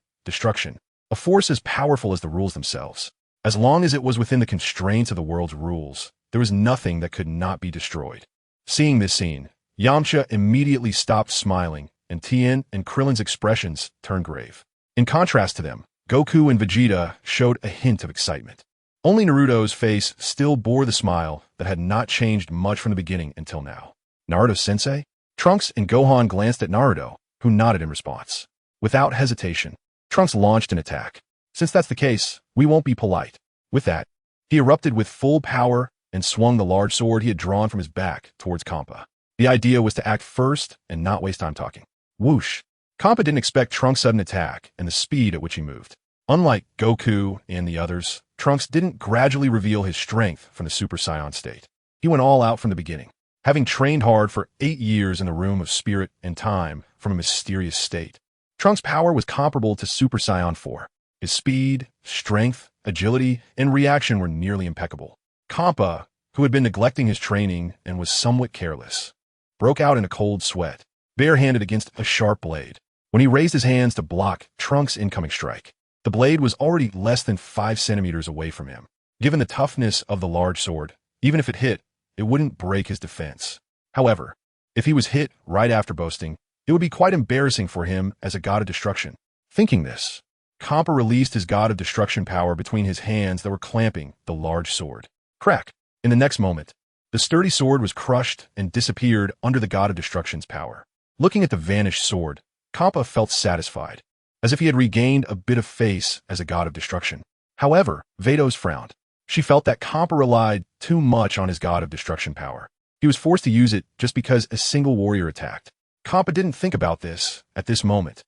a force as powerful as the rules themselves. As long as it was within the constraints of the world's rules, there was nothing that could not be destroyed. Seeing this scene, Yamcha immediately stopped smiling, and Tien and Krillin's expressions turned grave. In contrast to them, Goku and Vegeta showed a hint of excitement. Only Naruto's face still bore the smile that had not changed much from the beginning until now. "Naruto-sensei?" Trunks and Gohan glanced at Naruto, who nodded in response. Without hesitation, Trunks launched an attack. "Since that's the case, we won't be polite." With that, he erupted with full power and swung the large sword he had drawn from his back towards Kampa. The idea was to act first and not waste time talking. Whoosh! Kampa didn't expect Trunks' sudden attack and the speed at which he moved. Unlike Goku and the others, Trunks didn't gradually reveal his strength from the Super Saiyan state. He went all out from the beginning, having trained hard for 8 years in the room of spirit and time from a mysterious state. Trunks' power was comparable to Super Saiyan 4. His speed, strength, agility, and reaction were nearly impeccable. Kampa, who had been neglecting his training and was somewhat careless, broke out in a cold sweat, barehanded against a sharp blade. When he raised his hands to block Trunks' incoming strike, the blade was already less than 5 centimeters away from him. Given the toughness of the large sword, even if it hit, it wouldn't break his defense. However, if he was hit right after boasting, it would be quite embarrassing for him as a god of destruction. Thinking this, Kampa released his god of destruction power between his hands that were clamping the large sword. Crack! In the next moment, the sturdy sword was crushed and disappeared under the god of destruction's power. Looking at the vanished sword, Kampa felt satisfied, as if he had regained a bit of face as a god of destruction. However, Vados frowned. She felt that Kampa relied too much on his god of destruction power. He was forced to use it just because a single warrior attacked. Kampa didn't think about this at this moment.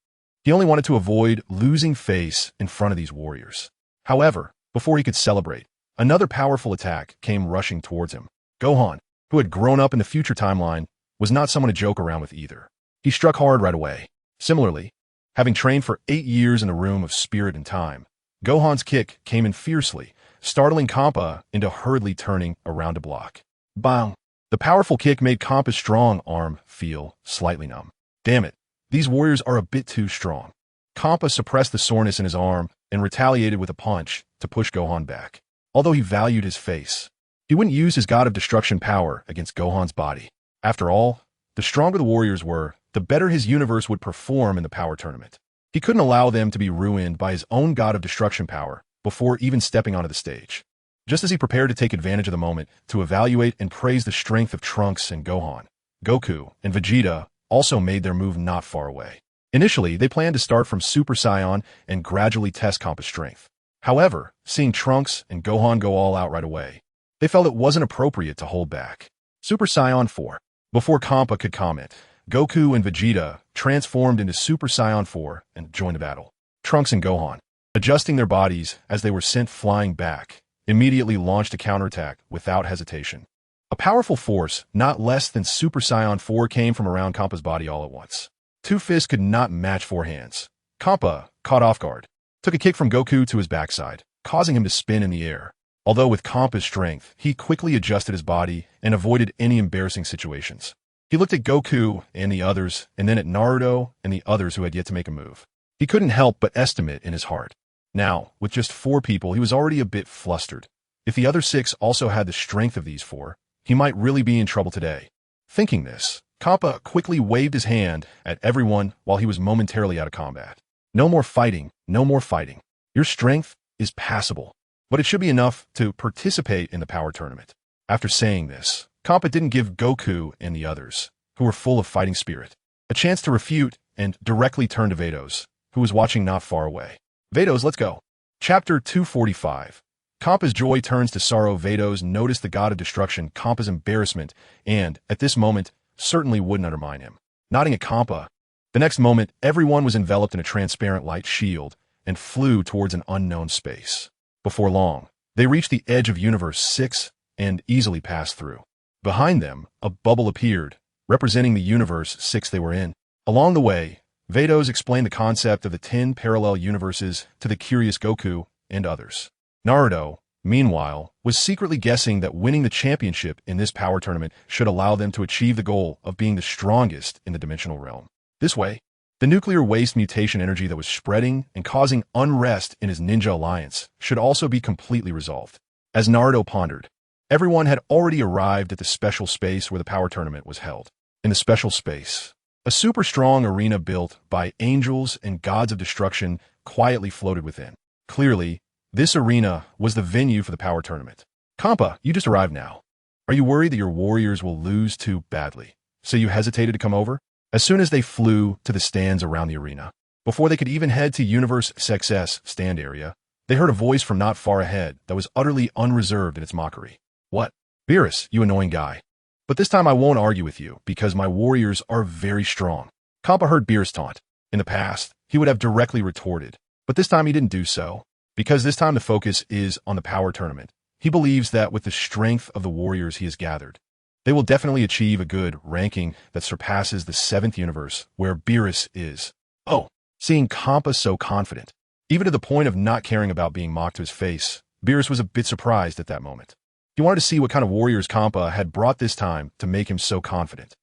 He only wanted to avoid losing face in front of these warriors. However, before he could celebrate, another powerful attack came rushing towards him. Gohan, who had grown up in the future timeline, was not someone to joke around with either. He struck hard right away. Similarly, having trained for 8 years in the room of spirit and time, Gohan's kick came in fiercely, startling Kampa into hurriedly turning around to block. Bang! The powerful kick made Kampa's strong arm feel slightly numb. Damn it, these warriors are a bit too strong. Kampa suppressed the soreness in his arm and retaliated with a punch to push Gohan back. Although he valued his face, he wouldn't use his god of destruction power against Gohan's body. After all, the stronger the warriors were, the better his universe would perform in the power tournament. He couldn't allow them to be ruined by his own god of destruction power before even stepping onto the stage. Just as he prepared to take advantage of the moment to evaluate and praise the strength of Trunks and Gohan, Goku and Vegeta also made their move not far away. Initially, they planned to start from Super Saiyan and gradually test Kampa's strength. However, seeing Trunks and Gohan go all out right away, they felt it wasn't appropriate to hold back. Super Saiyan 4. Before Kampa could comment, Goku and Vegeta transformed into Super Saiyan 4 and joined the battle. Trunks and Gohan, adjusting their bodies as they were sent flying back, immediately launched a counterattack without hesitation. A powerful force, not less than Super Saiyan 4, came from around Kampa's body all at once. 2 fists could not match 4 hands. Kampa, caught off guard, took a kick from Goku to his backside, causing him to spin in the air. Although with Kampa's strength, he quickly adjusted his body and avoided any embarrassing situations. He looked at Goku and the others, and then at Naruto and the others who had yet to make a move. He couldn't help but estimate in his heart. Now, with just 4 people, he was already a bit flustered. If the other 6 also had the strength of these 4, he might really be in trouble today. Thinking this, Kampa quickly waved his hand at everyone while he was momentarily out of combat. No more fighting, no more fighting. Your strength is passable, but it should be enough to participate in the power tournament. After saying this, Kampa didn't give Goku and the others, who were full of fighting spirit, a chance to refute and directly turned to Vados, who was watching not far away. Vados, let's go. Chapter 245. Kampa's joy turns to sorrow. Vados noticed the god of destruction, Kampa's embarrassment, and, at this moment, certainly wouldn't undermine him. Nodding at Kampa, the next moment, everyone was enveloped in a transparent light shield and flew towards an unknown space. Before long, they reached the edge of Universe 6 and easily passed through. Behind them, a bubble appeared, representing the Universe 6 they were in. Along the way, Vados explained the concept of the 10 parallel universes to the curious Goku and others. Naruto, meanwhile, was secretly guessing that winning the championship in this power tournament should allow them to achieve the goal of being the strongest in the dimensional realm. This way, the nuclear waste mutation energy that was spreading and causing unrest in his ninja alliance should also be completely resolved. As Naruto pondered, everyone had already arrived at the special space where the power tournament was held. In the special space, a super strong arena built by angels and gods of destruction quietly floated within. Clearly, this arena was the venue for the power tournament. Kampa, you just arrived now. Are you worried that your warriors will lose too badly, so you hesitated to come over? As soon as they flew to the stands around the arena, before they could even head to Universe Success stand area, they heard a voice from not far ahead that was utterly unreserved in its mockery. What? Beerus, you annoying guy. But this time I won't argue with you, because my warriors are very strong. Kampa heard Beerus taunt. In the past, he would have directly retorted, but this time he didn't do so. Because this time the focus is on the power tournament, he believes that with the strength of the warriors he has gathered, they will definitely achieve a good ranking that surpasses the 7th universe where Beerus is. Oh, seeing Kampa so confident, even to the point of not caring about being mocked to his face, Beerus was a bit surprised at that moment. He wanted to see what kind of warriors Kampa had brought this time to make him so confident.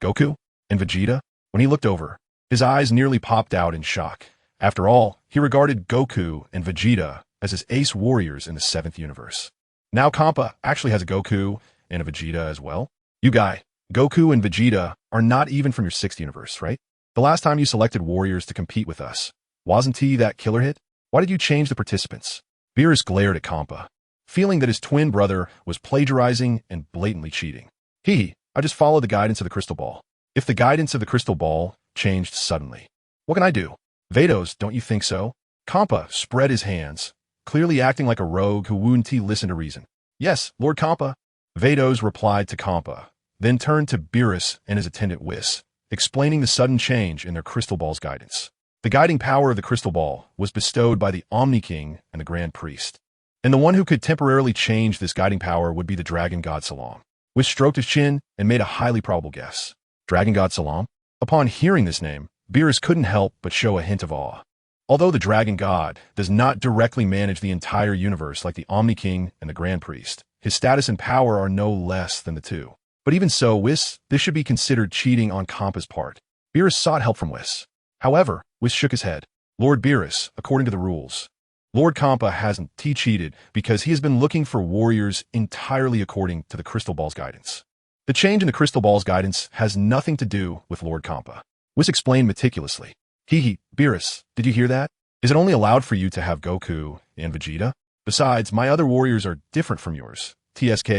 Goku? And Vegeta? When he looked over, his eyes nearly popped out in shock. After all, he regarded Goku and Vegeta as his ace warriors in the 7th universe. Now Kampa actually has a Goku and a Vegeta as well. You guy, Goku and Vegeta are not even from your 6th universe, right? The last time you selected warriors to compete with us, wasn't he that killer hit? Why did you change the participants? Beerus glared at Kampa, feeling that his twin brother was plagiarizing and blatantly cheating. Hehe, I just followed the guidance of the crystal ball. If the guidance of the crystal ball changed suddenly, what can I do? Vados, don't you think so? Kampa spread his hands, clearly acting like a rogue who wouldn't listen to reason. Yes, Lord Kampa. Vados replied to Kampa, then turned to Beerus and his attendant Whis, explaining the sudden change in their crystal ball's guidance. The guiding power of the crystal ball was bestowed by the Omni King and the Grand Priest, and the one who could temporarily change this guiding power would be the Dragon God Salam. Whis stroked his chin and made a highly probable guess. Dragon God Salam? Upon hearing this name, Beerus couldn't help but show a hint of awe. Although the Dragon God does not directly manage the entire universe like the Omni King and the Grand Priest, his status and power are no less than the two. But even so, this should be considered cheating on Kampa's part. Beerus sought help from Whis. However, Whis shook his head. Lord Beerus, according to the rules, Lord Kampa hasn't cheated because he has been looking for warriors entirely according to the crystal ball's guidance. The change in the crystal ball's guidance has nothing to do with Lord Kampa. Whis explained meticulously. Hehe, Beerus, did you hear that? Is it only allowed for you to have Goku and Vegeta? Besides, my other warriors are different from yours. TSK,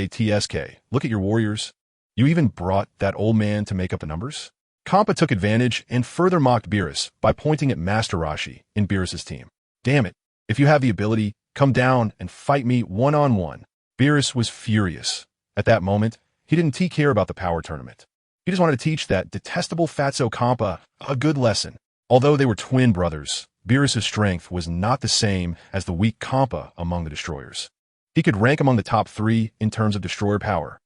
look at your warriors. You even brought that old man to make up the numbers? Kampa took advantage and further mocked Beerus by pointing at Master Roshi in Beerus's team. Damn it, if you have the ability, come down and fight me one-on-one. Beerus was furious. At that moment, he didn't care about the power tournament. He just wanted to teach that detestable fatso Kampa a good lesson. Although they were twin brothers, Beerus's strength was not the same as the weak Kampa among the destroyers. He could rank among the top 3 in terms of destroyer power.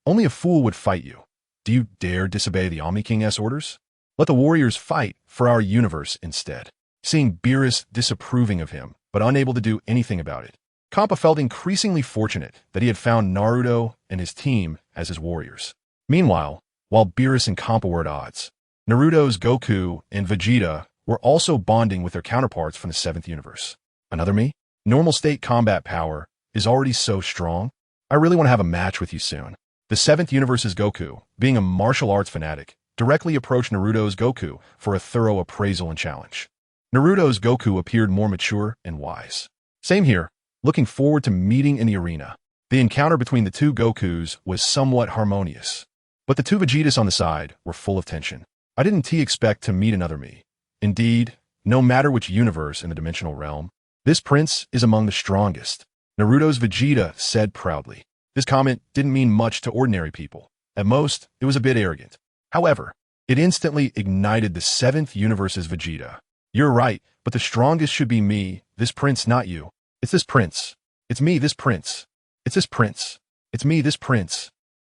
Only a fool would fight you. Do you dare disobey the Omni King's orders? Let the warriors fight for our universe instead. Seeing Beerus disapproving of him, but unable to do anything about it, Kampa felt increasingly fortunate that he had found Naruto and his team as his warriors. Meanwhile, while Beerus and Kampa were at odds, Naruto's Goku and Vegeta were also bonding with their counterparts from the 7th universe. Another me? Normal state combat power is already so strong. I really want to have a match with you soon. The 7th universe's Goku, being a martial arts fanatic, directly approached Naruto's Goku for a thorough appraisal and challenge. Naruto's Goku appeared more mature and wise. Same here, looking forward to meeting in the arena. The encounter between the two Gokus was somewhat harmonious, but the two Vegetas on the side were full of tension. I didn't expect to meet another me. Indeed, no matter which universe in the dimensional realm, this prince is among the strongest. Naruto's Vegeta said proudly. This comment didn't mean much to ordinary people. At most, it was a bit arrogant. However, it instantly ignited the 7th universe's Vegeta. You're right, but the strongest should be me, this prince, not you. It's this prince. It's me, this prince. It's this prince. It's me, this prince.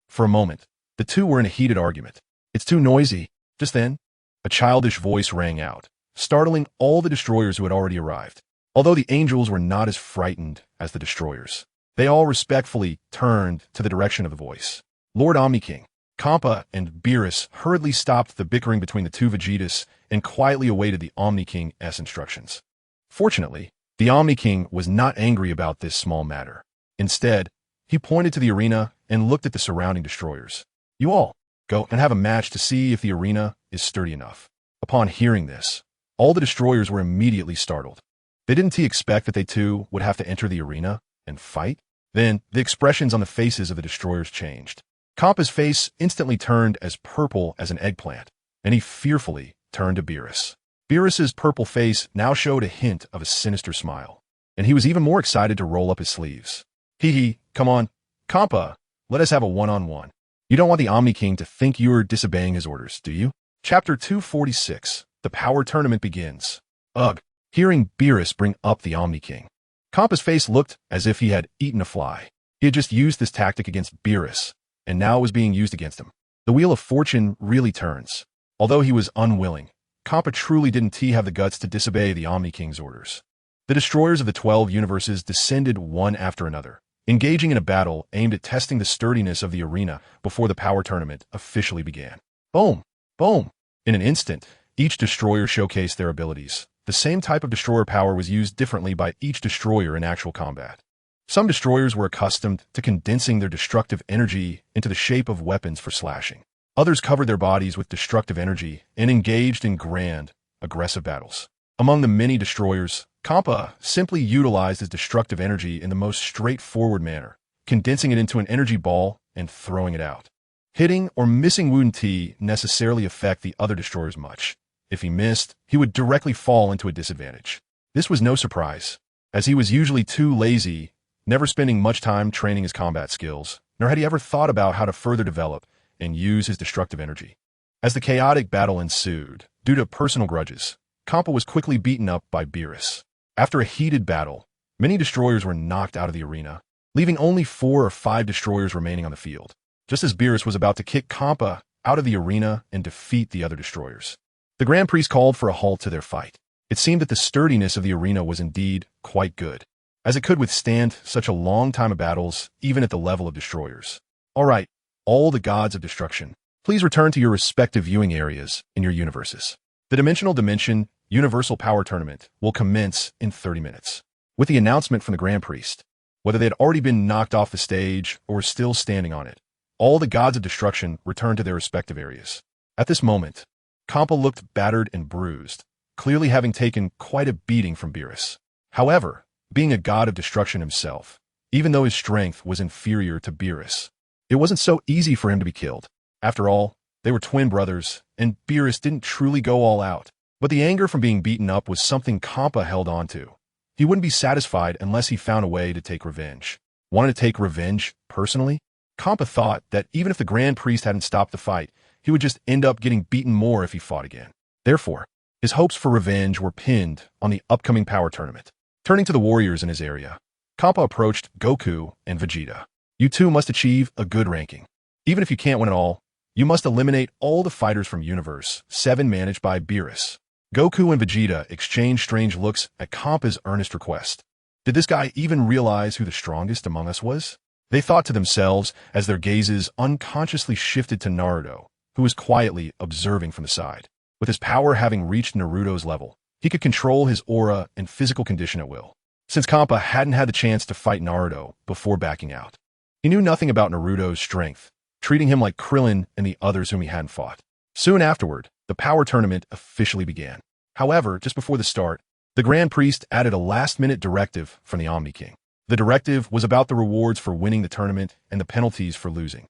For a moment, the two were in a heated argument. It's too noisy. Just then, a childish voice rang out, startling all the destroyers who had already arrived. Although the angels were not as frightened as the destroyers, they all respectfully turned to the direction of the voice. Lord Omni-King, Kampa, and Beerus hurriedly stopped the bickering between the two Vegetas and quietly awaited the Omni-King's instructions. Fortunately, the Omni-King was not angry about this small matter. Instead, he pointed to the arena and looked at the surrounding destroyers. You all, go and have a match to see if the arena is sturdy enough. Upon hearing this, all the destroyers were immediately startled. They didn't expect that they too would have to enter the arena and fight. Then, the expressions on the faces of the destroyers changed. Kampa's face instantly turned as purple as an eggplant, and he fearfully turned to Beerus. Beerus's purple face now showed a hint of a sinister smile, and he was even more excited to roll up his sleeves. Hehe, come on, Kampa, let us have a one-on-one. You don't want the Omni-King to think you're disobeying his orders, do you? Chapter 246, The Power Tournament begins. Ugh, hearing Beerus bring up the Omni-King. Kampa's face looked as if he had eaten a fly. He had just used this tactic against Beerus, and now it was being used against him. The wheel of fortune really turns. Although he was unwilling, Kampa truly didn't have the guts to disobey the Omni-King's orders. The destroyers of the 12 universes descended one after another, engaging in a battle aimed at testing the sturdiness of the arena before the power tournament officially began. Boom! Boom! In an instant, each destroyer showcased their abilities. The same type of destroyer power was used differently by each destroyer in actual combat. Some destroyers were accustomed to condensing their destructive energy into the shape of weapons for slashing. Others covered their bodies with destructive energy and engaged in grand, aggressive battles. Among the many destroyers, Kampa simply utilized his destructive energy in the most straightforward manner, condensing it into an energy ball and throwing it out. Hitting or missing wouldn't necessarily affect the other destroyers much. If he missed, he would directly fall into a disadvantage. This was no surprise, as he was usually too lazy, never spending much time training his combat skills, nor had he ever thought about how to further develop and use his destructive energy. As the chaotic battle ensued, due to personal grudges, Kampa was quickly beaten up by Beerus. After a heated battle, many destroyers were knocked out of the arena, leaving only 4 or 5 destroyers remaining on the field, just as Beerus was about to kick Kampa out of the arena and defeat the other destroyers. The Grand Priest called for a halt to their fight. It seemed that the sturdiness of the arena was indeed quite good, as it could withstand such a long time of battles, even at the level of destroyers. All right, all the gods of destruction, please return to your respective viewing areas in your universes. The Dimensional Dimension Universal Power Tournament will commence in 30 minutes. With the announcement from the Grand Priest, whether they had already been knocked off the stage or were still standing on it, all the gods of destruction returned to their respective areas. At this moment, Kampa looked battered and bruised, clearly having taken quite a beating from Beerus. However, being a god of destruction himself, even though his strength was inferior to Beerus, it wasn't so easy for him to be killed. After all, they were twin brothers, and Beerus didn't truly go all out. But the anger from being beaten up was something Kampa held on to. He wouldn't be satisfied unless he found a way to take revenge. Wanted to take revenge personally? Kampa thought that even if the Grand Priest hadn't stopped the fight, he would just end up getting beaten more if he fought again. Therefore, his hopes for revenge were pinned on the upcoming power tournament. Turning to the warriors in his area, Kampa approached Goku and Vegeta. You two must achieve a good ranking. Even if you can't win it all, you must eliminate all the fighters from Universe 7 managed by Beerus. Goku and Vegeta exchanged strange looks at Kampa's earnest request. Did this guy even realize who the strongest among us was? They thought to themselves as their gazes unconsciously shifted to Naruto, who was quietly observing from the side. With his power having reached Naruto's level, he could control his aura and physical condition at will. Since Kampa hadn't had the chance to fight Naruto before backing out, he knew nothing about Naruto's strength, treating him like Krillin and the others whom he hadn't fought. Soon afterward, the power tournament officially began. However, just before the start, the Grand Priest added a last-minute directive from the Omni-King. The directive was about the rewards for winning the tournament and the penalties for losing.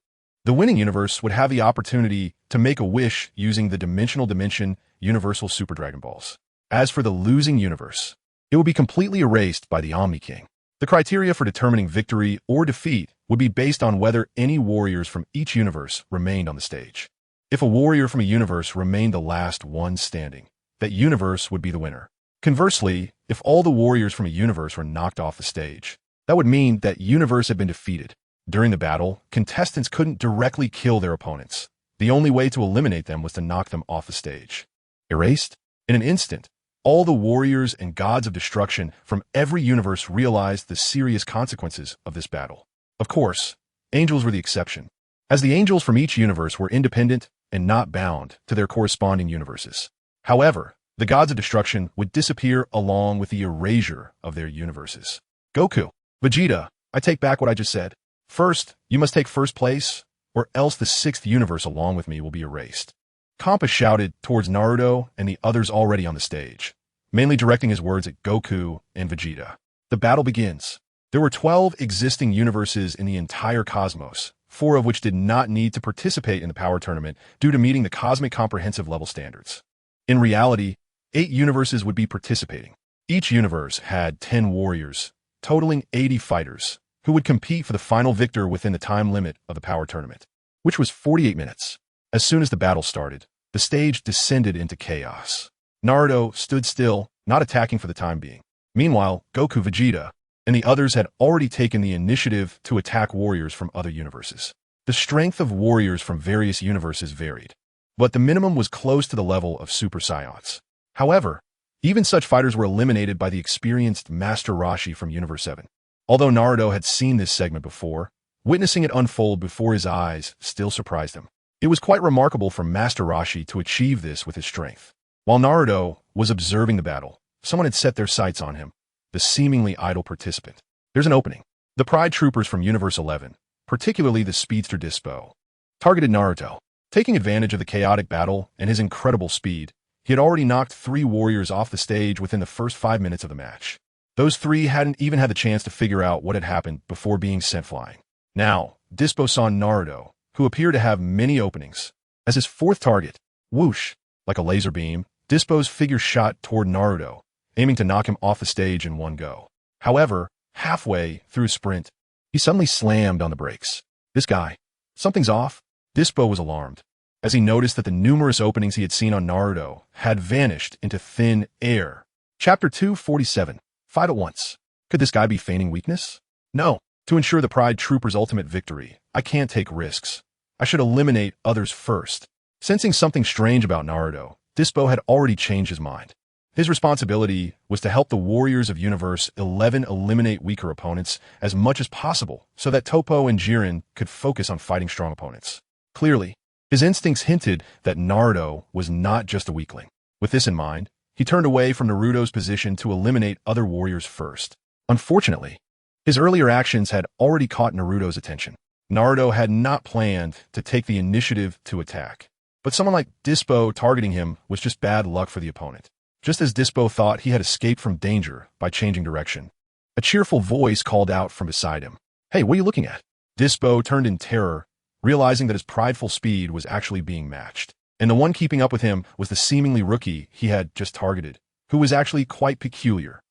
The winning universe would have the opportunity to make a wish using the dimensional dimension universal Super Dragon Balls. As for the losing universe, it would be completely erased by the Omni King. The criteria for determining victory or defeat would be based on whether any warriors from each universe remained on the stage. If a warrior from a universe remained the last one standing, that universe would be the winner. Conversely, if all the warriors from a universe were knocked off the stage, that would mean that universe had been defeated. During the battle, contestants couldn't directly kill their opponents. The only way to eliminate them was to knock them off the stage. Erased? In an instant, all the warriors and gods of destruction from every universe realized the serious consequences of this battle. Of course, angels were the exception, as the angels from each universe were independent and not bound to their corresponding universes. However, the gods of destruction would disappear along with the erasure of their universes. Goku, Vegeta, I take back what I just said. First, you must take first place, or else the sixth universe along with me will be erased. Kampa shouted towards Naruto and the others already on the stage, mainly directing his words at Goku and Vegeta. The battle begins. There were 12 existing universes in the entire cosmos, 4 of which did not need to participate in the power tournament due to meeting the cosmic comprehensive level standards. In reality, 8 universes would be participating. Each universe had 10 warriors, totaling 80 fighters, who would compete for the final victor within the time limit of the power tournament, which was 48 minutes. As soon as the battle started, the stage descended into chaos. Naruto stood still, not attacking for the time being. Meanwhile, Goku, Vegeta, and the others had already taken the initiative to attack warriors from other universes. The strength of warriors from various universes varied, but the minimum was close to the level of Super Saiyans. However, even such fighters were eliminated by the experienced Master Roshi from Universe 7. Although Naruto had seen this segment before, witnessing it unfold before his eyes still surprised him. It was quite remarkable for Master Roshi to achieve this with his strength. While Naruto was observing the battle, someone had set their sights on him, the seemingly idle participant. There's an opening. The Pride Troopers from Universe 11, particularly the speedster Dispo, targeted Naruto. Taking advantage of the chaotic battle and his incredible speed, he had already knocked 3 warriors off the stage within the first 5 minutes of the match. Those 3 hadn't even had the chance to figure out what had happened before being sent flying. Now, Dispo saw Naruto, who appeared to have many openings, as his 4th target. Whoosh! Like a laser beam, Dispo's figure shot toward Naruto, aiming to knock him off the stage in one go. However, halfway through his sprint, he suddenly slammed on the brakes. This guy. Something's off. Dispo was alarmed, as he noticed that the numerous openings he had seen on Naruto had vanished into thin air. Chapter 247. 5 at once. Could this guy be feigning weakness? No. To ensure the Pride Troopers' ultimate victory, I can't take risks. I should eliminate others first. Sensing something strange about Naruto, Dispo had already changed his mind. His responsibility was to help the warriors of Universe 11 eliminate weaker opponents as much as possible so that Toppo and Jiren could focus on fighting strong opponents. Clearly, his instincts hinted that Naruto was not just a weakling. With this in mind, he turned away from Naruto's position to eliminate other warriors first. Unfortunately, his earlier actions had already caught Naruto's attention. Naruto had not planned to take the initiative to attack, but someone like Dispo targeting him was just bad luck for the opponent. Just as Dispo thought he had escaped from danger by changing direction, a cheerful voice called out from beside him. Hey, what are you looking at? Dispo turned in terror, realizing that his prideful speed was actually being matched, and the one keeping up with him was the seemingly rookie he had just targeted, who was actually quite peculiar.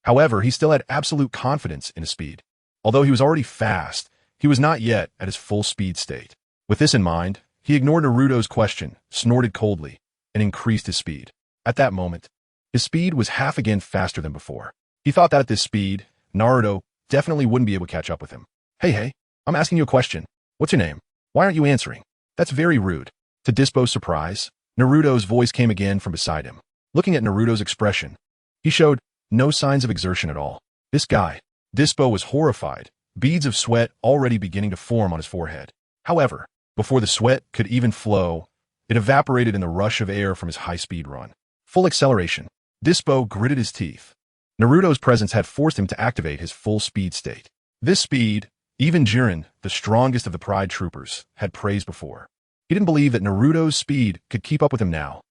However, he still had absolute confidence in his speed. Although he was already fast, he was not yet at his full speed state. With this in mind, he ignored Naruto's question, snorted coldly, and increased his speed. At that moment, his speed was half again faster than before. He thought that at this speed, Naruto definitely wouldn't be able to catch up with him. Hey, I'm asking you a question. What's your name? Why aren't you answering? That's very rude. To Dispo's surprise, Naruto's voice came again from beside him. Looking at Naruto's expression, he showed no signs of exertion at all. This guy. Dispo was horrified, beads of sweat already beginning to form on his forehead. However, before the sweat could even flow, it evaporated in the rush of air from his high-speed run. Full acceleration. Dispo gritted his teeth. Naruto's presence had forced him to activate his full speed state. This speed, even Jiren, the strongest of the Pride Troopers, had praised before. He didn't believe that Naruto's speed could keep up with him now.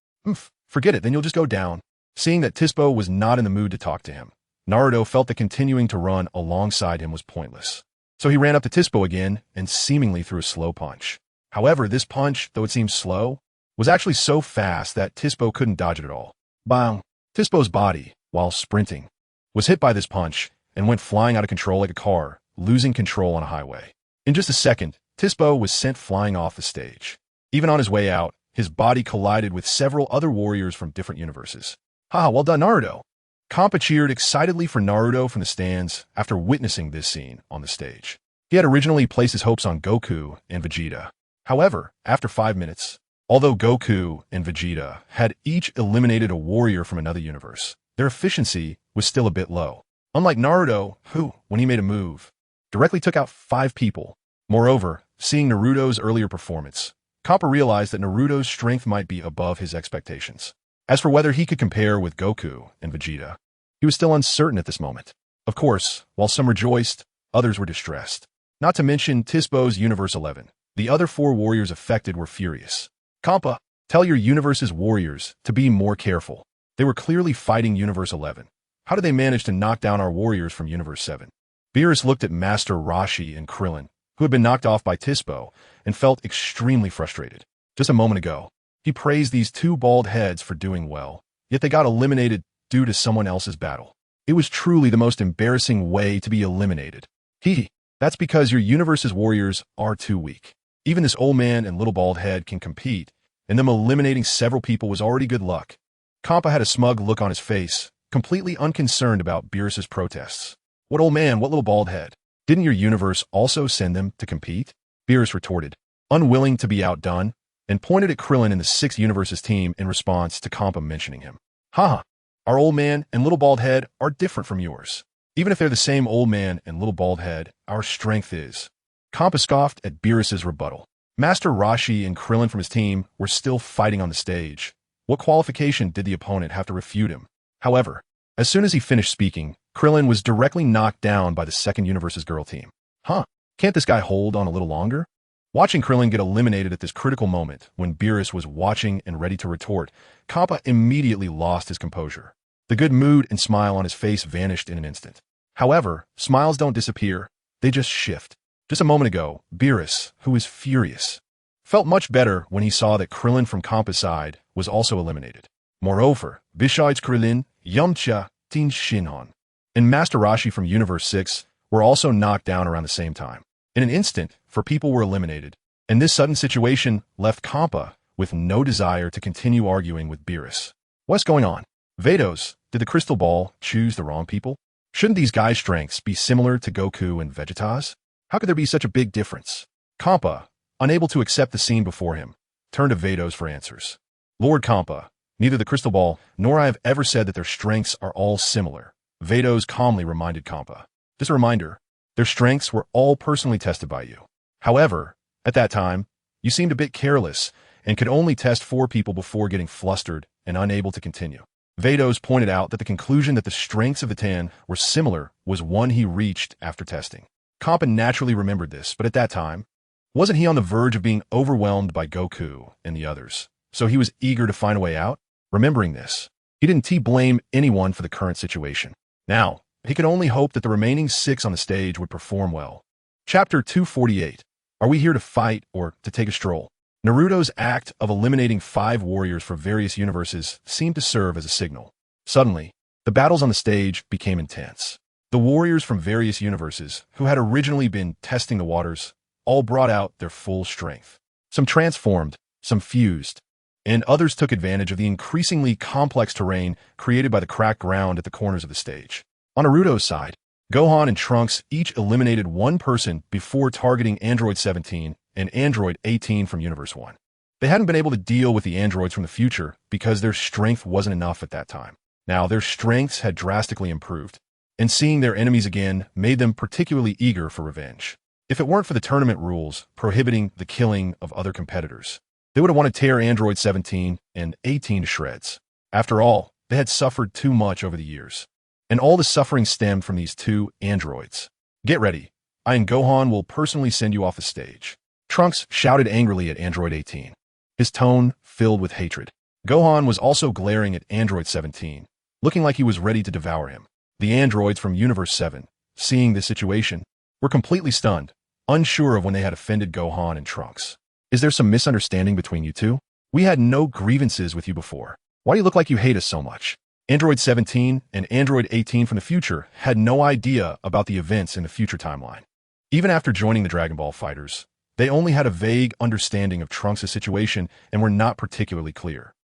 Forget it, then you'll just go down. Seeing that Dispo was not in the mood to talk to him, Naruto felt that continuing to run alongside him was pointless. So he ran up to Tispo again and seemingly threw a slow punch. However, this punch, though it seemed slow, was actually so fast that Tispo couldn't dodge it at all. Bang! Tispo's body, while sprinting, was hit by this punch and went flying out of control like a car, losing control on a highway. In just a second, Tispo was sent flying off the stage. Even on his way out, his body collided with several other warriors from different universes. Haha, well done, Naruto! Kampa cheered excitedly for Naruto from the stands after witnessing this scene on the stage. He had originally placed his hopes on Goku and Vegeta. However, after 5 minutes, although Goku and Vegeta had each eliminated a warrior from another universe, their efficiency was still a bit low. Unlike Naruto, who, when he made a move, directly took out 5 people. Moreover, seeing Naruto's earlier performance, Kampa realized that Naruto's strength might be above his expectations. As for whether he could compare with Goku and Vegeta, he was still uncertain at this moment. Of course, while some rejoiced, others were distressed. Not to mention Tispo's Universe 11. The other 4 warriors affected were furious. Kampa, tell your universe's warriors to be more careful. They were clearly fighting Universe 11. How did they manage to knock down our warriors from Universe 7? Beerus looked at Master Roshi and Krillin, who had been knocked off by Tispo, and felt extremely frustrated. Just a moment ago, he praised these 2 bald heads for doing well, yet they got eliminated due to someone else's battle. It was truly the most embarrassing way to be eliminated. Hehe, that's because your universe's warriors are too weak. Even this old man and little bald head can compete, and them eliminating several people was already good luck. Kampa had a smug look on his face, completely unconcerned about Beerus's protests. What old man, what little bald head? Didn't your universe also send them to compete? Beerus retorted, unwilling to be outdone, and pointed at Krillin in the 6th universe's team in response to Kampa mentioning him. Haha, our old man and little bald head are different from yours. Even if they're the same old man and little bald head, our strength is. Kampa scoffed at Beerus's rebuttal. Master Roshi and Krillin from his team were still fighting on the stage. What qualification did the opponent have to refute him? However, as soon as he finished speaking, Krillin was directly knocked down by the 2nd universe's girl team. Huh, can't this guy hold on a little longer? Watching Krillin get eliminated at this critical moment, when Beerus was watching and ready to retort, Kampa immediately lost his composure. The good mood and smile on his face vanished in an instant. However, smiles don't disappear, they just shift. Just a moment ago, Beerus, who was furious, felt much better when he saw that Krillin from Kampa's side was also eliminated. Moreover, besides Krillin, Yamcha, Teen Shinhan, and Master Roshi from Universe 6 were also knocked down around the same time. In an instant, 4 people were eliminated, and this sudden situation left Kampa with no desire to continue arguing with Beerus. What's going on? Vados, did the crystal ball choose the wrong people? Shouldn't these guys' strengths be similar to Goku and Vegeta's? How could there be such a big difference? Kampa, unable to accept the scene before him, turned to Vados for answers. Lord Kampa, neither the crystal ball nor I have ever said that their strengths are all similar. Vados calmly reminded Kampa. Just a reminder, their strengths were all personally tested by you. However, at that time, you seemed a bit careless and could only test 4 people before getting flustered and unable to continue. Vados pointed out that the conclusion that the strengths of the 10 were similar was one he reached after testing. Kampa naturally remembered this, but at that time, wasn't he on the verge of being overwhelmed by Goku and the others? So he was eager to find a way out? Remembering this, he didn't blame anyone for the current situation. Now, he could only hope that the remaining 6 on the stage would perform well. Chapter 248. Are we here to fight or to take a stroll? Naruto's act of eliminating 5 warriors from various universes seemed to serve as a signal. Suddenly, the battles on the stage became intense. The warriors from various universes, who had originally been testing the waters, all brought out their full strength. Some transformed, some fused, and others took advantage of the increasingly complex terrain created by the cracked ground at the corners of the stage. On Naruto's side, Gohan and Trunks each eliminated 1 person before targeting Android 17 and Android 18 from Universe 1. They hadn't been able to deal with the androids from the future because their strength wasn't enough at that time. Now, their strengths had drastically improved, and seeing their enemies again made them particularly eager for revenge. If it weren't for the tournament rules prohibiting the killing of other competitors, they would have wanted to tear Android 17 and 18 to shreds. After all, they had suffered too much over the years, and all the suffering stemmed from these 2 androids. Get ready. I and Gohan will personally send you off the stage. Trunks shouted angrily at Android 18, his tone filled with hatred. Gohan was also glaring at Android 17, looking like he was ready to devour him. The androids from Universe 7, seeing this situation, were completely stunned, unsure of when they had offended Gohan and Trunks. Is there some misunderstanding between you two? We had no grievances with you before. Why do you look like you hate us so much? Android 17 and Android 18 from the future had no idea about the events in the future timeline. Even after joining the Dragon Ball fighters, they only had a vague understanding of Trunks' situation and were not particularly clear.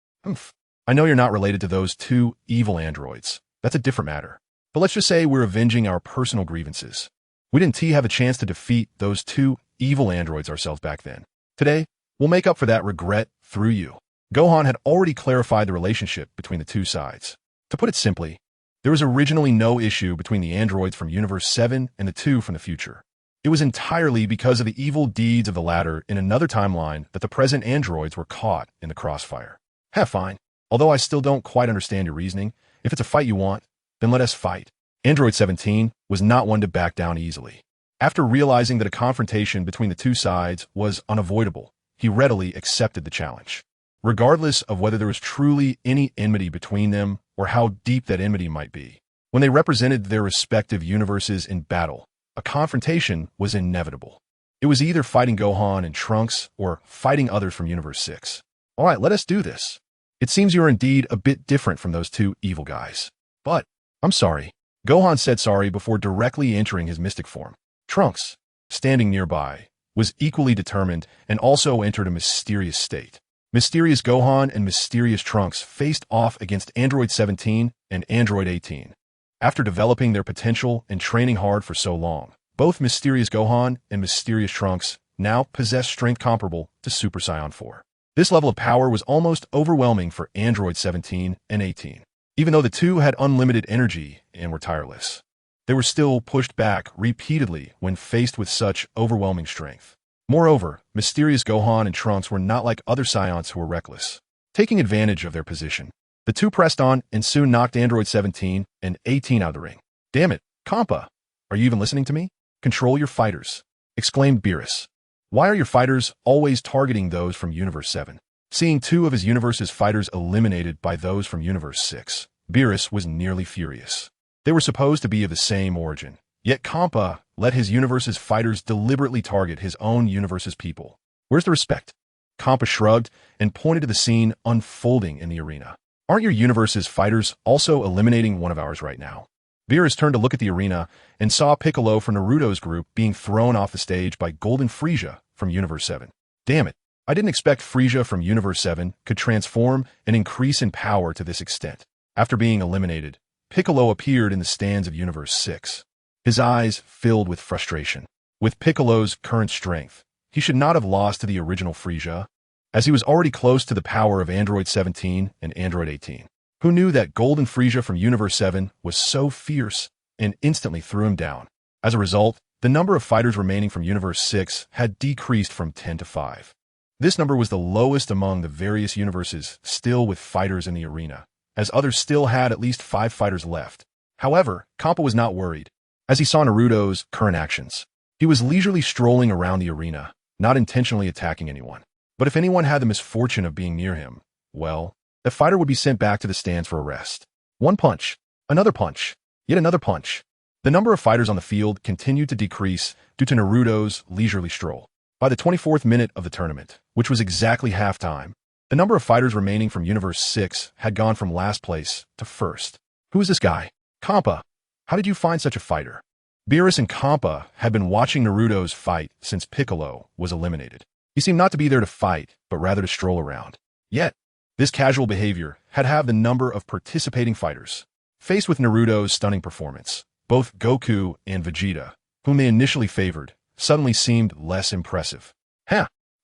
I know you're not related to those two evil androids. That's a different matter. But let's just say we're avenging our personal grievances. We didn't have a chance to defeat those two evil androids ourselves back then. Today, we'll make up for that regret through you. Gohan had already clarified the relationship between the two sides. To put it simply, there was originally no issue between the androids from Universe 7 and the two from the future. It was entirely because of the evil deeds of the latter in another timeline that the present androids were caught in the crossfire. Fine. Although I still don't quite understand your reasoning, if it's a fight you want, then let us fight. Android 17 was not one to back down easily. After realizing that a confrontation between the two sides was unavoidable, he readily accepted the challenge. Regardless of whether there was truly any enmity between them or how deep that enmity might be, when they represented their respective universes in battle, a confrontation was inevitable. It was either fighting Gohan and Trunks or fighting others from Universe 6. All right, let us do this. It seems you are indeed a bit different from those two evil guys. But, I'm sorry. Gohan said sorry before directly entering his mystic form. Trunks, standing nearby, was equally determined and also entered a mysterious state. Mysterious Gohan and Mysterious Trunks faced off against Android 17 and Android 18. After developing their potential and training hard for so long, both Mysterious Gohan and Mysterious Trunks now possess strength comparable to Super Saiyan 4. This level of power was almost overwhelming for Android 17 and 18. Even though the two had unlimited energy and were tireless, they were still pushed back repeatedly when faced with such overwhelming strength. Moreover, Mysterious Gohan and Trunks were not like other Saiyans who were reckless. Taking advantage of their position, the two pressed on and soon knocked Android 17 and 18 out of the ring. Damn it, Kampa! Are you even listening to me? Control your fighters, exclaimed Beerus. Why are your fighters always targeting those from Universe 7? Seeing two of his universe's fighters eliminated by those from Universe 6, Beerus was nearly furious. They were supposed to be of the same origin, yet Kampa let his universe's fighters deliberately target his own universe's people. Where's the respect? Kampa shrugged and pointed to the scene unfolding in the arena. Aren't your universe's fighters also eliminating one of ours right now? Beerus turned to look at the arena and saw Piccolo from Naruto's group being thrown off the stage by Golden Frieza from Universe 7. Damn it, I didn't expect Frieza from Universe 7 could transform and increase in power to this extent. After being eliminated, Piccolo appeared in the stands of Universe 6. His eyes filled with frustration. With Piccolo's current strength, he should not have lost to the original Frieza, as he was already close to the power of Android 17 and Android 18. Who knew that Golden Frieza from Universe 7 was so fierce and instantly threw him down? As a result, the number of fighters remaining from Universe 6 had decreased from 10 to 5. This number was the lowest among the various universes still with fighters in the arena, as others still had at least 5 fighters left. However, Kampa was not worried, as he saw Naruto's current actions. He was leisurely strolling around the arena, not intentionally attacking anyone. But if anyone had the misfortune of being near him, well, the fighter would be sent back to the stands for a rest. One punch, another punch, yet another punch. The number of fighters on the field continued to decrease due to Naruto's leisurely stroll. By the 24th minute of the tournament, which was exactly halftime, the number of fighters remaining from Universe 6 had gone from last place to first. Who is this guy? Kampa, how did you find such a fighter? Beerus and Kampa had been watching Naruto's fight since Piccolo was eliminated. He seemed not to be there to fight, but rather to stroll around. Yet, this casual behavior had halved the number of participating fighters. Faced with Naruto's stunning performance, both Goku and Vegeta, whom they initially favored, suddenly seemed less impressive.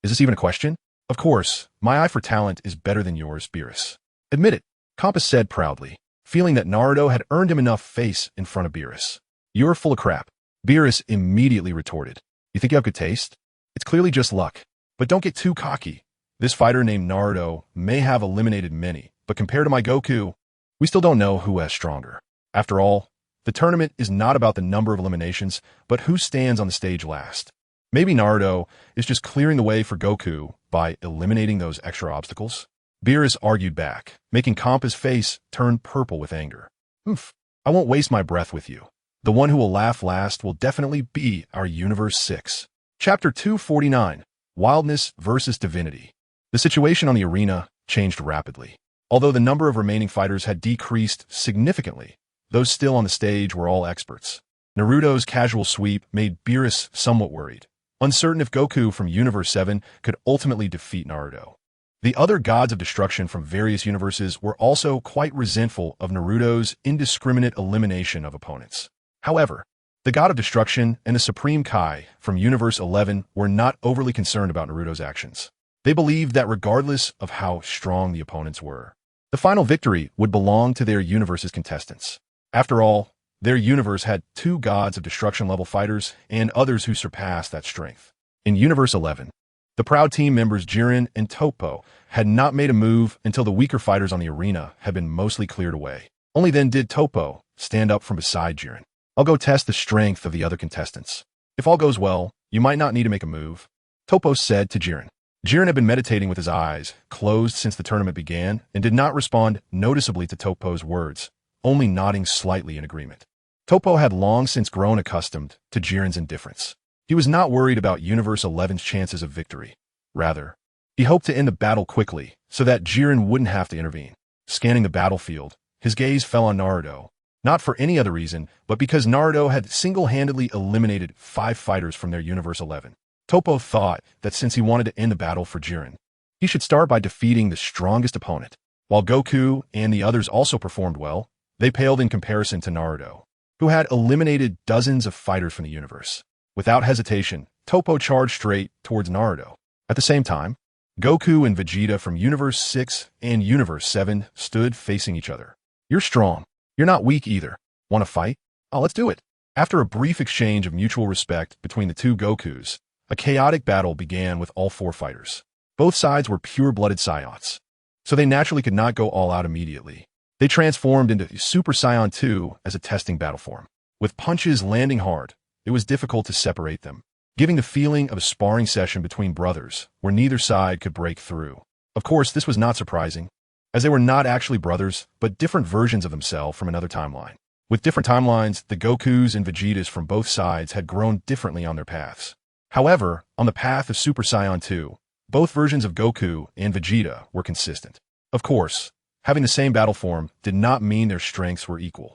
Is this even a question? Of course, my eye for talent is better than yours, Beerus. Admit it, Kampa said proudly, feeling that Naruto had earned him enough face in front of Beerus. You're full of crap. Beerus immediately retorted. You think you have good taste? It's clearly just luck. But don't get too cocky. This fighter named Naruto may have eliminated many, but compared to my Goku, we still don't know who is stronger. After all, the tournament is not about the number of eliminations, but who stands on the stage last. Maybe Naruto is just clearing the way for Goku by eliminating those extra obstacles. Beerus argued back, making Kampa's face turn purple with anger. I won't waste my breath with you. The one who will laugh last will definitely be our Universe 6. Chapter 249, Wildness versus Divinity. The situation on the arena changed rapidly. Although the number of remaining fighters had decreased significantly, those still on the stage were all experts. Naruto's casual sweep made Beerus somewhat worried, uncertain if Goku from Universe 7 could ultimately defeat Naruto. The other gods of destruction from various universes were also quite resentful of Naruto's indiscriminate elimination of opponents. However, the god of destruction and the Supreme Kai from Universe 11 were not overly concerned about Naruto's actions. They believed that regardless of how strong the opponents were, the final victory would belong to their universe's contestants. After all, their universe had two gods of destruction-level fighters and others who surpassed that strength. In Universe 11, the proud team members Jiren and Toppo had not made a move until the weaker fighters on the arena had been mostly cleared away. Only then did Toppo stand up from beside Jiren. I'll go test the strength of the other contestants. If all goes well, you might not need to make a move, Toppo said to Jiren. Jiren had been meditating with his eyes closed since the tournament began and did not respond noticeably to Toppo's words, only nodding slightly in agreement. Toppo had long since grown accustomed to Jiren's indifference. He was not worried about Universe 11's chances of victory. Rather, he hoped to end the battle quickly so that Jiren wouldn't have to intervene. Scanning the battlefield, his gaze fell on Naruto, not for any other reason, but because Naruto had single-handedly eliminated 5 fighters from their Universe 11. Toppo thought that since he wanted to end the battle for Jiren, he should start by defeating the strongest opponent. While Goku and the others also performed well, they paled in comparison to Naruto, who had eliminated dozens of fighters from the universe. Without hesitation, Toppo charged straight towards Naruto. At the same time, Goku and Vegeta from Universe 6 and Universe 7 stood facing each other. You're strong. You're not weak either. Want to fight? Oh, let's do it. After a brief exchange of mutual respect between the two Gokus, a chaotic battle began with all 4 fighters. Both sides were pure-blooded Saiyans, so they naturally could not go all out immediately. They transformed into Super Saiyan 2 as a testing battle form. With punches landing hard, it was difficult to separate them, giving the feeling of a sparring session between brothers where neither side could break through. Of course, this was not surprising, as they were not actually brothers, but different versions of themselves from another timeline. With different timelines, the Gokus and Vegetas from both sides had grown differently on their paths. However, on the path of Super Saiyan 2, both versions of Goku and Vegeta were consistent. Of course, having the same battle form did not mean their strengths were equal.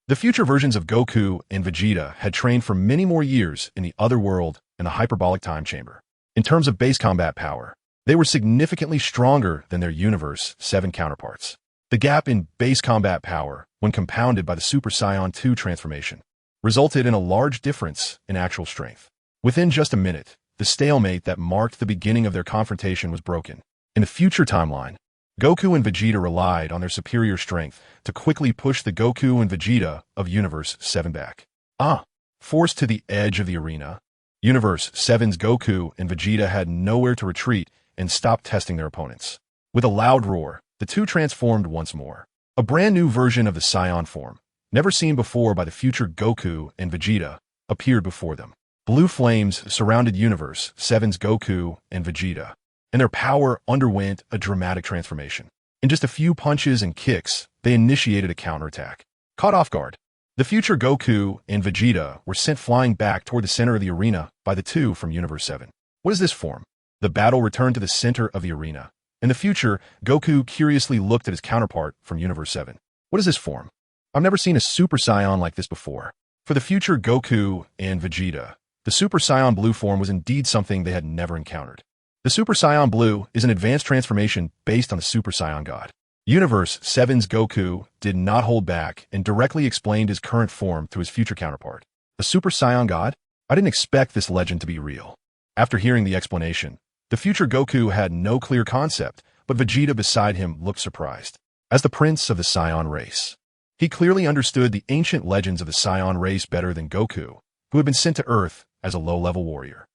The future versions of Goku and Vegeta had trained for many more years in the other world and the hyperbolic time chamber. In terms of base combat power, they were significantly stronger than their Universe 7 counterparts. The gap in base combat power, when compounded by the Super Saiyan 2 transformation, resulted in a large difference in actual strength. Within just a minute, the stalemate that marked the beginning of their confrontation was broken. In the future timeline, Goku and Vegeta relied on their superior strength to quickly push the Goku and Vegeta of Universe 7 back. Forced to the edge of the arena, Universe 7's Goku and Vegeta had nowhere to retreat and stopped testing their opponents. With a loud roar, the two transformed once more. A brand new version of the Saiyan form, never seen before by the future Goku and Vegeta, appeared before them. Blue flames surrounded Universe 7's Goku and Vegeta, and their power underwent a dramatic transformation. In just a few punches and kicks, they initiated a counterattack. Caught off guard, the future Goku and Vegeta were sent flying back toward the center of the arena by the two from Universe 7. What is this form? The battle returned to the center of the arena. In the future, Goku curiously looked at his counterpart from Universe 7. What is this form? I've never seen a Super Saiyan like this before. For the future Goku and Vegeta, the Super Saiyan Blue form was indeed something they had never encountered. The Super Saiyan Blue is an advanced transformation based on the Super Saiyan God. Universe 7's Goku did not hold back and directly explained his current form to his future counterpart. The Super Saiyan God? I didn't expect this legend to be real. After hearing the explanation, the future Goku had no clear concept, but Vegeta beside him looked surprised. As the prince of the Saiyan race, he clearly understood the ancient legends of the Saiyan race better than Goku, who had been sent to Earth as a low-level warrior.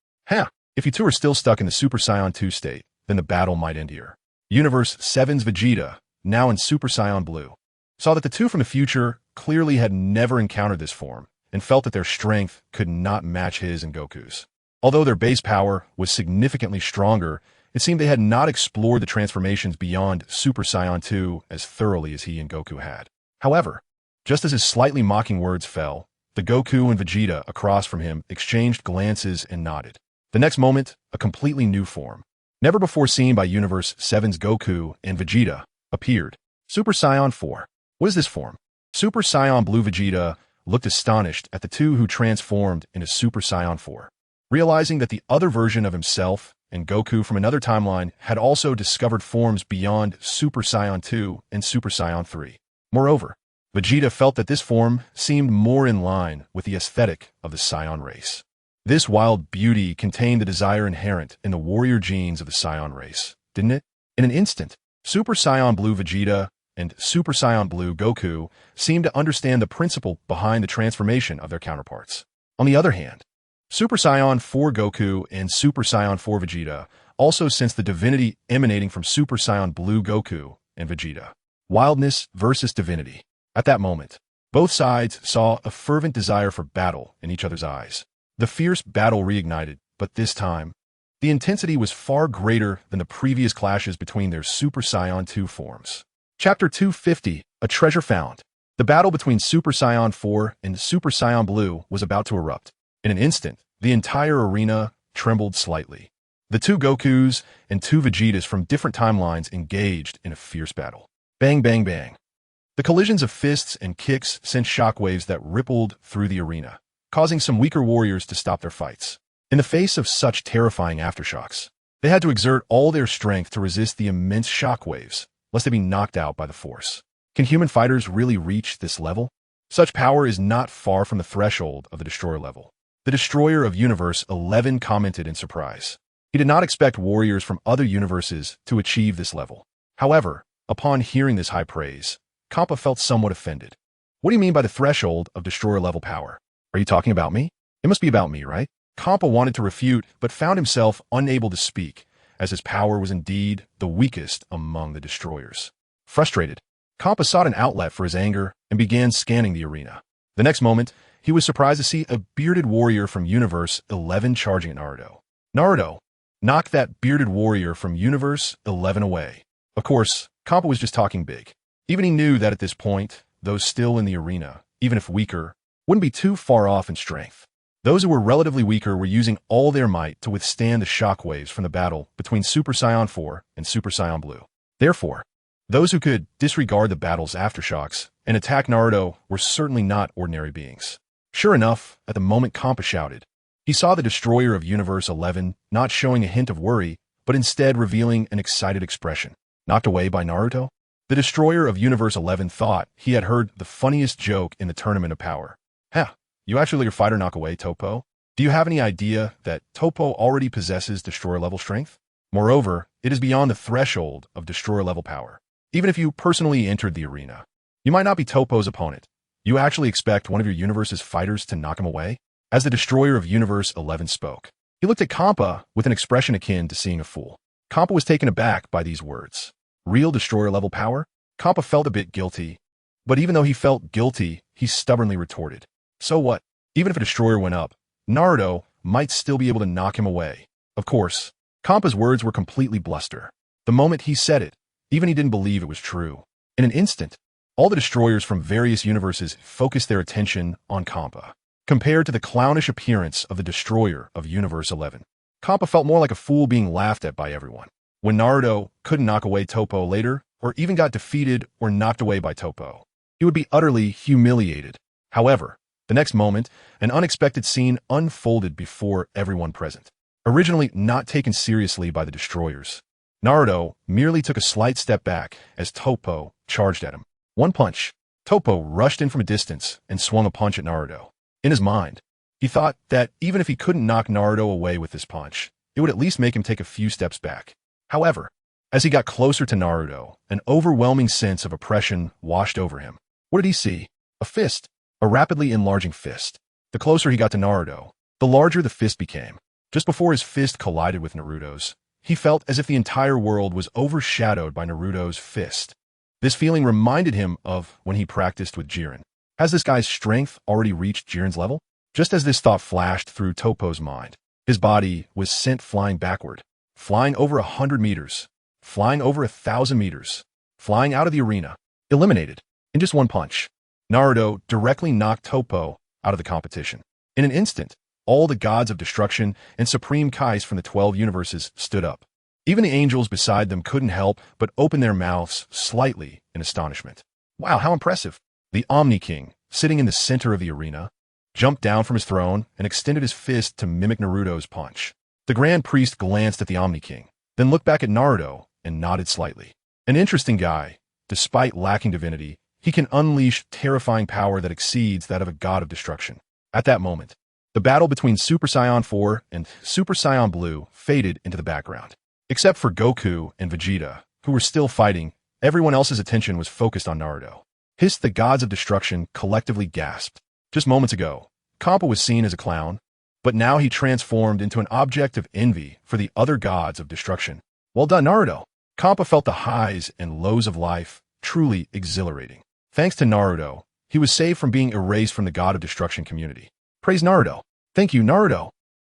If you two are still stuck in the Super Saiyan 2 state, then the battle might end here. Universe 7's Vegeta, now in Super Saiyan Blue, saw that the two from the future clearly had never encountered this form and felt that their strength could not match his and Goku's. Although their base power was significantly stronger, it seemed they had not explored the transformations beyond Super Saiyan 2 as thoroughly as he and Goku had. However, just as his slightly mocking words fell, The Goku and Vegeta across from him exchanged glances and nodded. The next moment, a completely new form, never before seen by Universe 7's Goku and Vegeta, appeared. Super Saiyan 4. What is this form? Super Saiyan Blue Vegeta looked astonished at the two who transformed into Super Saiyan 4, realizing that the other version of himself and Goku from another timeline had also discovered forms beyond Super Saiyan 2 and Super Saiyan 3. Moreover, Vegeta felt that this form seemed more in line with the aesthetic of the Saiyan race. This wild beauty contained the desire inherent in the warrior genes of the Saiyan race, didn't it? In an instant, Super Saiyan Blue Vegeta and Super Saiyan Blue Goku seemed to understand the principle behind the transformation of their counterparts. On the other hand, Super Saiyan 4 Goku and Super Saiyan 4 Vegeta also sensed the divinity emanating from Super Saiyan Blue Goku and Vegeta. Wildness versus divinity. At that moment, both sides saw a fervent desire for battle in each other's eyes. The fierce battle reignited, but this time, the intensity was far greater than the previous clashes between their Super Saiyan 2 forms. Chapter 250, A Treasure Found. The battle between Super Saiyan 4 and Super Saiyan Blue was about to erupt. In an instant, the entire arena trembled slightly. The two Gokus and two Vegetas from different timelines engaged in a fierce battle. Bang, bang, bang. The collisions of fists and kicks sent shockwaves that rippled through the arena, causing some weaker warriors to stop their fights. In the face of such terrifying aftershocks, they had to exert all their strength to resist the immense shockwaves, lest they be knocked out by the force. Can human fighters really reach this level? Such power is not far from the threshold of the Destroyer level. The Destroyer of Universe 11 commented in surprise. He did not expect warriors from other universes to achieve this level. However, upon hearing this high praise, Kappa felt somewhat offended. What do you mean by the threshold of Destroyer level power? Are you talking about me? It must be about me, right? Kappa wanted to refute, but found himself unable to speak, as his power was indeed the weakest among the Destroyers. Frustrated, Kappa sought an outlet for his anger and began scanning the arena. The next moment, he was surprised to see a bearded warrior from Universe 11 charging at Naruto. Naruto, knock that bearded warrior from Universe 11 away. Of course, Kappa was just talking big. Even he knew that at this point, those still in the arena, even if weaker, wouldn't be too far off in strength. Those who were relatively weaker were using all their might to withstand the shockwaves from the battle between Super Saiyan 4 and Super Saiyan Blue. Therefore, those who could disregard the battle's aftershocks and attack Naruto were certainly not ordinary beings. Sure enough, at the moment Kappa shouted, he saw the Destroyer of Universe 11 not showing a hint of worry, but instead revealing an excited expression. Knocked away by Naruto? The Destroyer of Universe 11 thought he had heard the funniest joke in the Tournament of Power. You actually let your fighter knock away Toppo? Do you have any idea that Toppo already possesses Destroyer-level strength? Moreover, it is beyond the threshold of Destroyer-level power. Even if you personally entered the arena, you might not be Toppo's opponent. You actually expect one of your universe's fighters to knock him away? As the Destroyer of Universe 11 spoke, he looked at Kappa with an expression akin to seeing a fool. Kappa was taken aback by these words. Real Destroyer-level power? Kappa felt a bit guilty, but even though he felt guilty, he stubbornly retorted. So what? Even if a Destroyer went up, Naruto might still be able to knock him away. Of course, Kappa's words were completely bluster. The moment he said it, even he didn't believe it was true. In an instant, all the Destroyers from various universes focused their attention on Kappa. Compared to the clownish appearance of the Destroyer of Universe 11, Kappa felt more like a fool being laughed at by everyone. When Naruto couldn't knock away Toppo later, or even got defeated or knocked away by Toppo, he would be utterly humiliated. However, the next moment, an unexpected scene unfolded before everyone present. Originally not taken seriously by the Destroyers, Naruto merely took a slight step back as Toppo charged at him. One punch. Toppo rushed in from a distance and swung a punch at Naruto. In his mind, he thought that even if he couldn't knock Naruto away with this punch, it would at least make him take a few steps back. However, as he got closer to Naruto, an overwhelming sense of oppression washed over him. What did he see? A fist. A rapidly enlarging fist. The closer he got to Naruto, the larger the fist became. Just before his fist collided with Naruto's, he felt as if the entire world was overshadowed by Naruto's fist. This feeling reminded him of when he practiced with Jiren. Has this guy's strength already reached Jiren's level? Just as this thought flashed through Toppo's mind, his body was sent flying backward, flying over 100 meters, flying over 1,000 meters, flying out of the arena, eliminated in just one punch. Naruto directly knocked Toppo out of the competition. In an instant, all the gods of destruction and supreme kais from the 12 universes stood up. Even the angels beside them couldn't help but open their mouths slightly in astonishment. Wow, how impressive! The Omni King, sitting in the center of the arena, jumped down from his throne and extended his fist to mimic Naruto's punch. The Grand Priest glanced at the Omni King, then looked back at Naruto and nodded slightly. An interesting guy. Despite lacking divinity, he can unleash terrifying power that exceeds that of a god of destruction. At that moment, the battle between Super Saiyan 4 and Super Saiyan Blue faded into the background. Except for Goku and Vegeta, who were still fighting, everyone else's attention was focused on Naruto. The gods of destruction collectively gasped. Just moments ago, Kampa was seen as a clown, but now he transformed into an object of envy for the other gods of destruction. Well done, Naruto! Kampa felt the highs and lows of life, truly exhilarating. Thanks to Naruto, he was saved from being erased from the god of destruction community. Praise Naruto! Thank you, Naruto!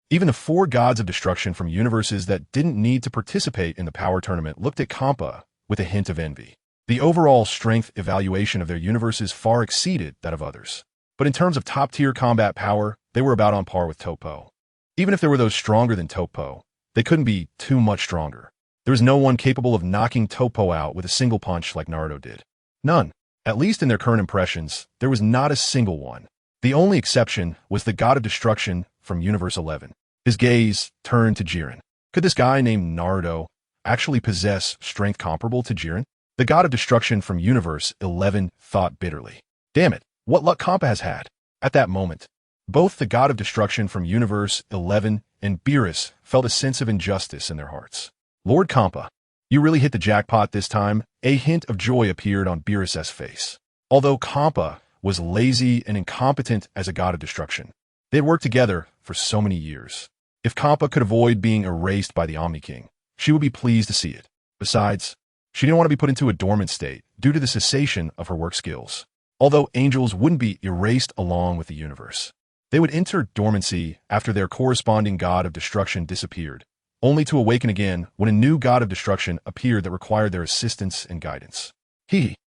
Even the 4 gods of destruction from universes that didn't need to participate in the power tournament looked at Kampa with a hint of envy. The overall strength evaluation of their universes far exceeded that of others. But in terms of top-tier combat power, they were about on par with Toppo. Even if there were those stronger than Toppo, they couldn't be too much stronger. There was no one capable of knocking Toppo out with a single punch like Naruto did. None. At least in their current impressions, there was not a single one. The only exception was the god of destruction from Universe 11. His gaze turned to Jiren. Could this guy named Naruto actually possess strength comparable to Jiren? The god of destruction from Universe 11 thought bitterly. Damn it, what luck Kampa has had. At that moment, both the god of destruction from Universe 11 and Beerus felt a sense of injustice in their hearts. Lord Kampa, you really hit the jackpot this time. A hint of joy appeared on Beerus's face. Although Kampa was lazy and incompetent as a god of destruction, they had worked together for so many years. If Kampa could avoid being erased by the Omni King, she would be pleased to see it. Besides, she didn't want to be put into a dormant state due to the cessation of her work skills. Although angels wouldn't be erased along with the universe, they would enter dormancy after their corresponding god of destruction disappeared, only to awaken again when a new god of destruction appeared that required their assistance and guidance.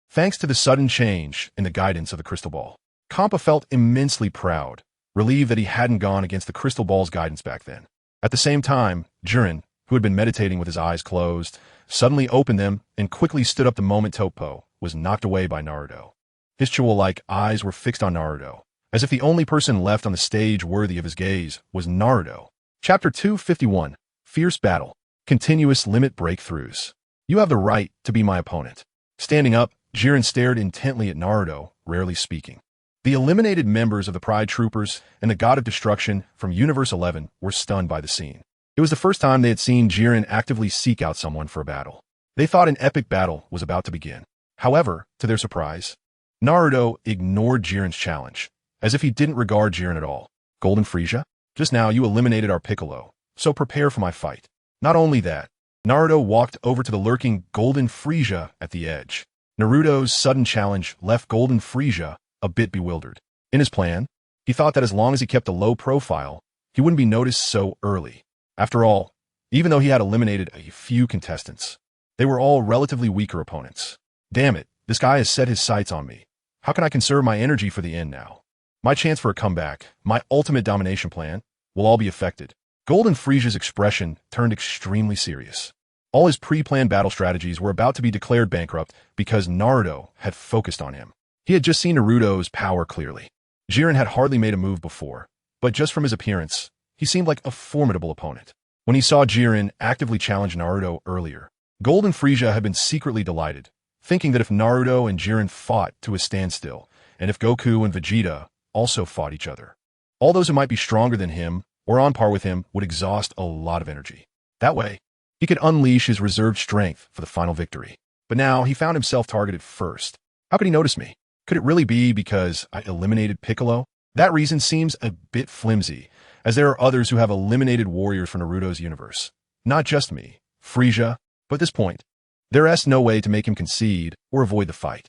Thanks to the sudden change in the guidance of the crystal ball, Kampa felt immensely proud, relieved that he hadn't gone against the crystal ball's guidance back then. At the same time, Jiren, who had been meditating with his eyes closed, suddenly opened them and quickly stood up the moment Toppo was knocked away by Naruto. His Chuo-like eyes were fixed on Naruto, as if the only person left on the stage worthy of his gaze was Naruto. Chapter 251, Fierce Battle, Continuous Limit Breakthroughs. You have the right to be my opponent. Standing up, Jiren stared intently at Naruto, rarely speaking. The eliminated members of the Pride Troopers and the God of Destruction from Universe 11 were stunned by the scene. It was the first time they had seen Jiren actively seek out someone for a battle. They thought an epic battle was about to begin. However, to their surprise, Naruto ignored Jiren's challenge, as if he didn't regard Jiren at all. Golden Frieza? Just now you eliminated our Piccolo, so prepare for my fight. Not only that, Naruto walked over to the lurking Golden Frieza at the edge. Naruto's sudden challenge left Golden Frieza a bit bewildered. In his plan, he thought that as long as he kept a low profile, he wouldn't be noticed so early. After all, even though he had eliminated a few contestants, they were all relatively weaker opponents. Damn it, this guy has set his sights on me. How can I conserve my energy for the end now? My chance for a comeback, my ultimate domination plan, will all be affected. Golden Frieza's expression turned extremely serious. All his pre-planned battle strategies were about to be declared bankrupt because Naruto had focused on him. He had just seen Naruto's power clearly. Jiren had hardly made a move before, but just from his appearance, he seemed like a formidable opponent. When he saw Jiren actively challenge Naruto earlier, Golden Frieza had been secretly delighted, thinking that if Naruto and Jiren fought to a standstill, and if Goku and Vegeta also fought each other, all those who might be stronger than him or on par with him would exhaust a lot of energy. That way, he could unleash his reserved strength for the final victory. But now he found himself targeted first. How could he notice me? Could it really be because I eliminated Piccolo? That reason seems a bit flimsy, as there are others who have eliminated warriors from Naruto's universe. Not just me, Frieza, but at this point, there is no way to make him concede or avoid the fight.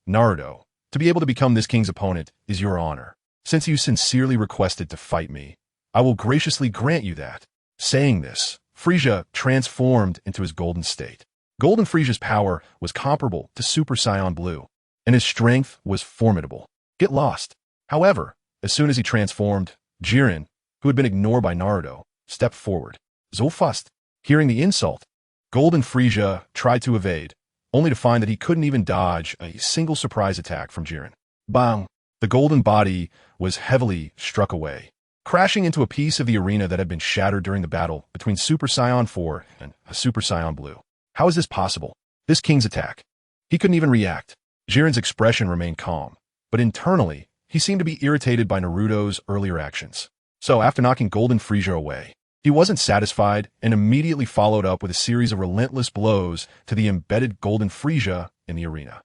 Naruto, to be able to become this king's opponent is your honor. Since you sincerely requested to fight me, I will graciously grant you that. Saying this, Frieza transformed into his golden state. Golden Frieza's power was comparable to Super Saiyan Blue, and his strength was formidable. Get lost. However, As soon as he transformed, Jiren, who had been ignored by Naruto, stepped forward. So fast. Hearing the insult, Golden Frieza tried to evade, only to find that he couldn't even dodge a single surprise attack from Jiren. Bang! The golden body was heavily struck away, crashing into a piece of the arena that had been shattered during the battle between Super Saiyan 4 and a Super Saiyan Blue. How is this possible? This king's attack. He couldn't even react. Jiren's expression remained calm, but internally, he seemed to be irritated by Naruto's earlier actions. So after knocking Golden Frieza away, he wasn't satisfied and immediately followed up with a series of relentless blows to the embedded Golden Frieza in the arena.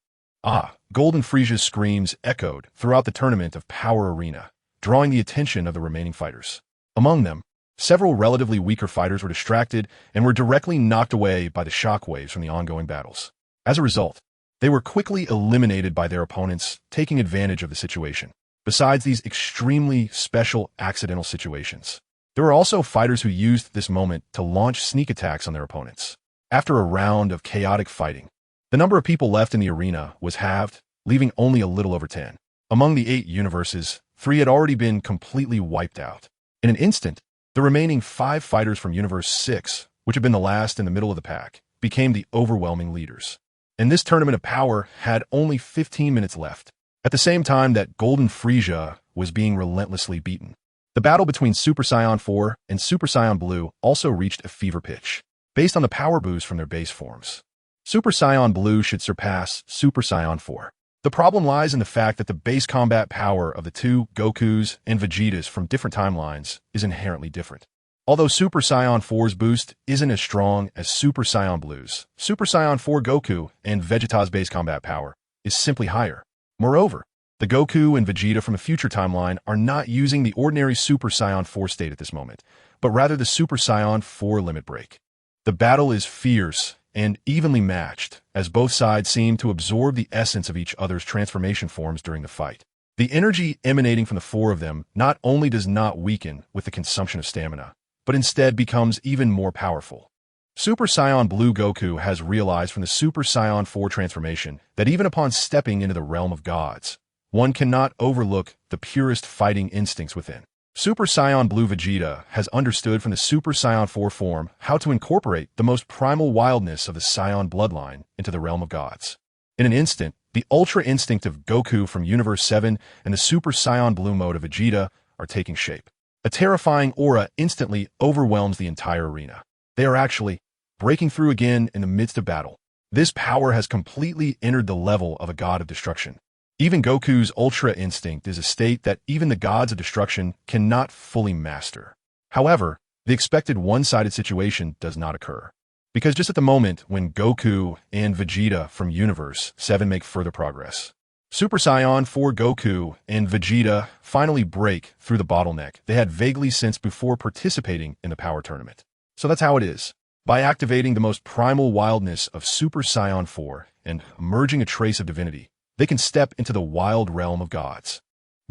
Golden Frieza's screams echoed throughout the tournament of Power Arena, drawing the attention of the remaining fighters. Among them, several relatively weaker fighters were distracted and were directly knocked away by the shockwaves from the ongoing battles. As a result, they were quickly eliminated by their opponents, taking advantage of the situation. Besides these extremely special accidental situations, there were also fighters who used this moment to launch sneak attacks on their opponents. After a round of chaotic fighting, the number of people left in the arena was halved, leaving only a little over 10. Among the 8 universes, 3 had already been completely wiped out. In an instant, the remaining 5 fighters from Universe 6, which had been the last in the middle of the pack, became the overwhelming leaders. And this tournament of power had only 15 minutes left. At the same time that Golden Frieza was being relentlessly beaten, the battle between Super Saiyan 4 and Super Saiyan Blue also reached a fever pitch, based on the power boost from their base forms. Super Saiyan Blue should surpass Super Saiyan 4. The problem lies in the fact that the base combat power of the two Gokus and Vegetas from different timelines is inherently different. Although Super Saiyan 4's boost isn't as strong as Super Saiyan Blue's, Super Saiyan 4 Goku and Vegeta's base combat power is simply higher. Moreover, the Goku and Vegeta from a future timeline are not using the ordinary Super Saiyan 4 state at this moment, but rather the Super Saiyan 4 limit break. The battle is fierce and evenly matched, as both sides seem to absorb the essence of each other's transformation forms during the fight. The energy emanating from the 4 of them not only does not weaken with the consumption of stamina, but instead becomes even more powerful. Super Saiyan Blue Goku has realized from the Super Saiyan 4 transformation that even upon stepping into the realm of gods, one cannot overlook the purest fighting instincts within. Super Saiyan Blue Vegeta has understood from the Super Saiyan 4 form how to incorporate the most primal wildness of the Saiyan bloodline into the realm of gods. In an instant, the Ultra Instinct of Goku from Universe 7 and the Super Saiyan Blue mode of Vegeta are taking shape. A terrifying aura instantly overwhelms the entire arena. They are actually breaking through again in the midst of battle. This power has completely entered the level of a god of destruction. Even Goku's Ultra Instinct is a state that even the gods of destruction cannot fully master. However, the expected one-sided situation does not occur. Because just at the moment when Goku and Vegeta from Universe 7 make further progress, Super Saiyan 4 Goku and Vegeta finally break through the bottleneck they had vaguely sensed before participating in the power tournament. So that's how it is. By activating the most primal wildness of Super Saiyan 4 and merging a trace of divinity, they can step into the wild realm of gods.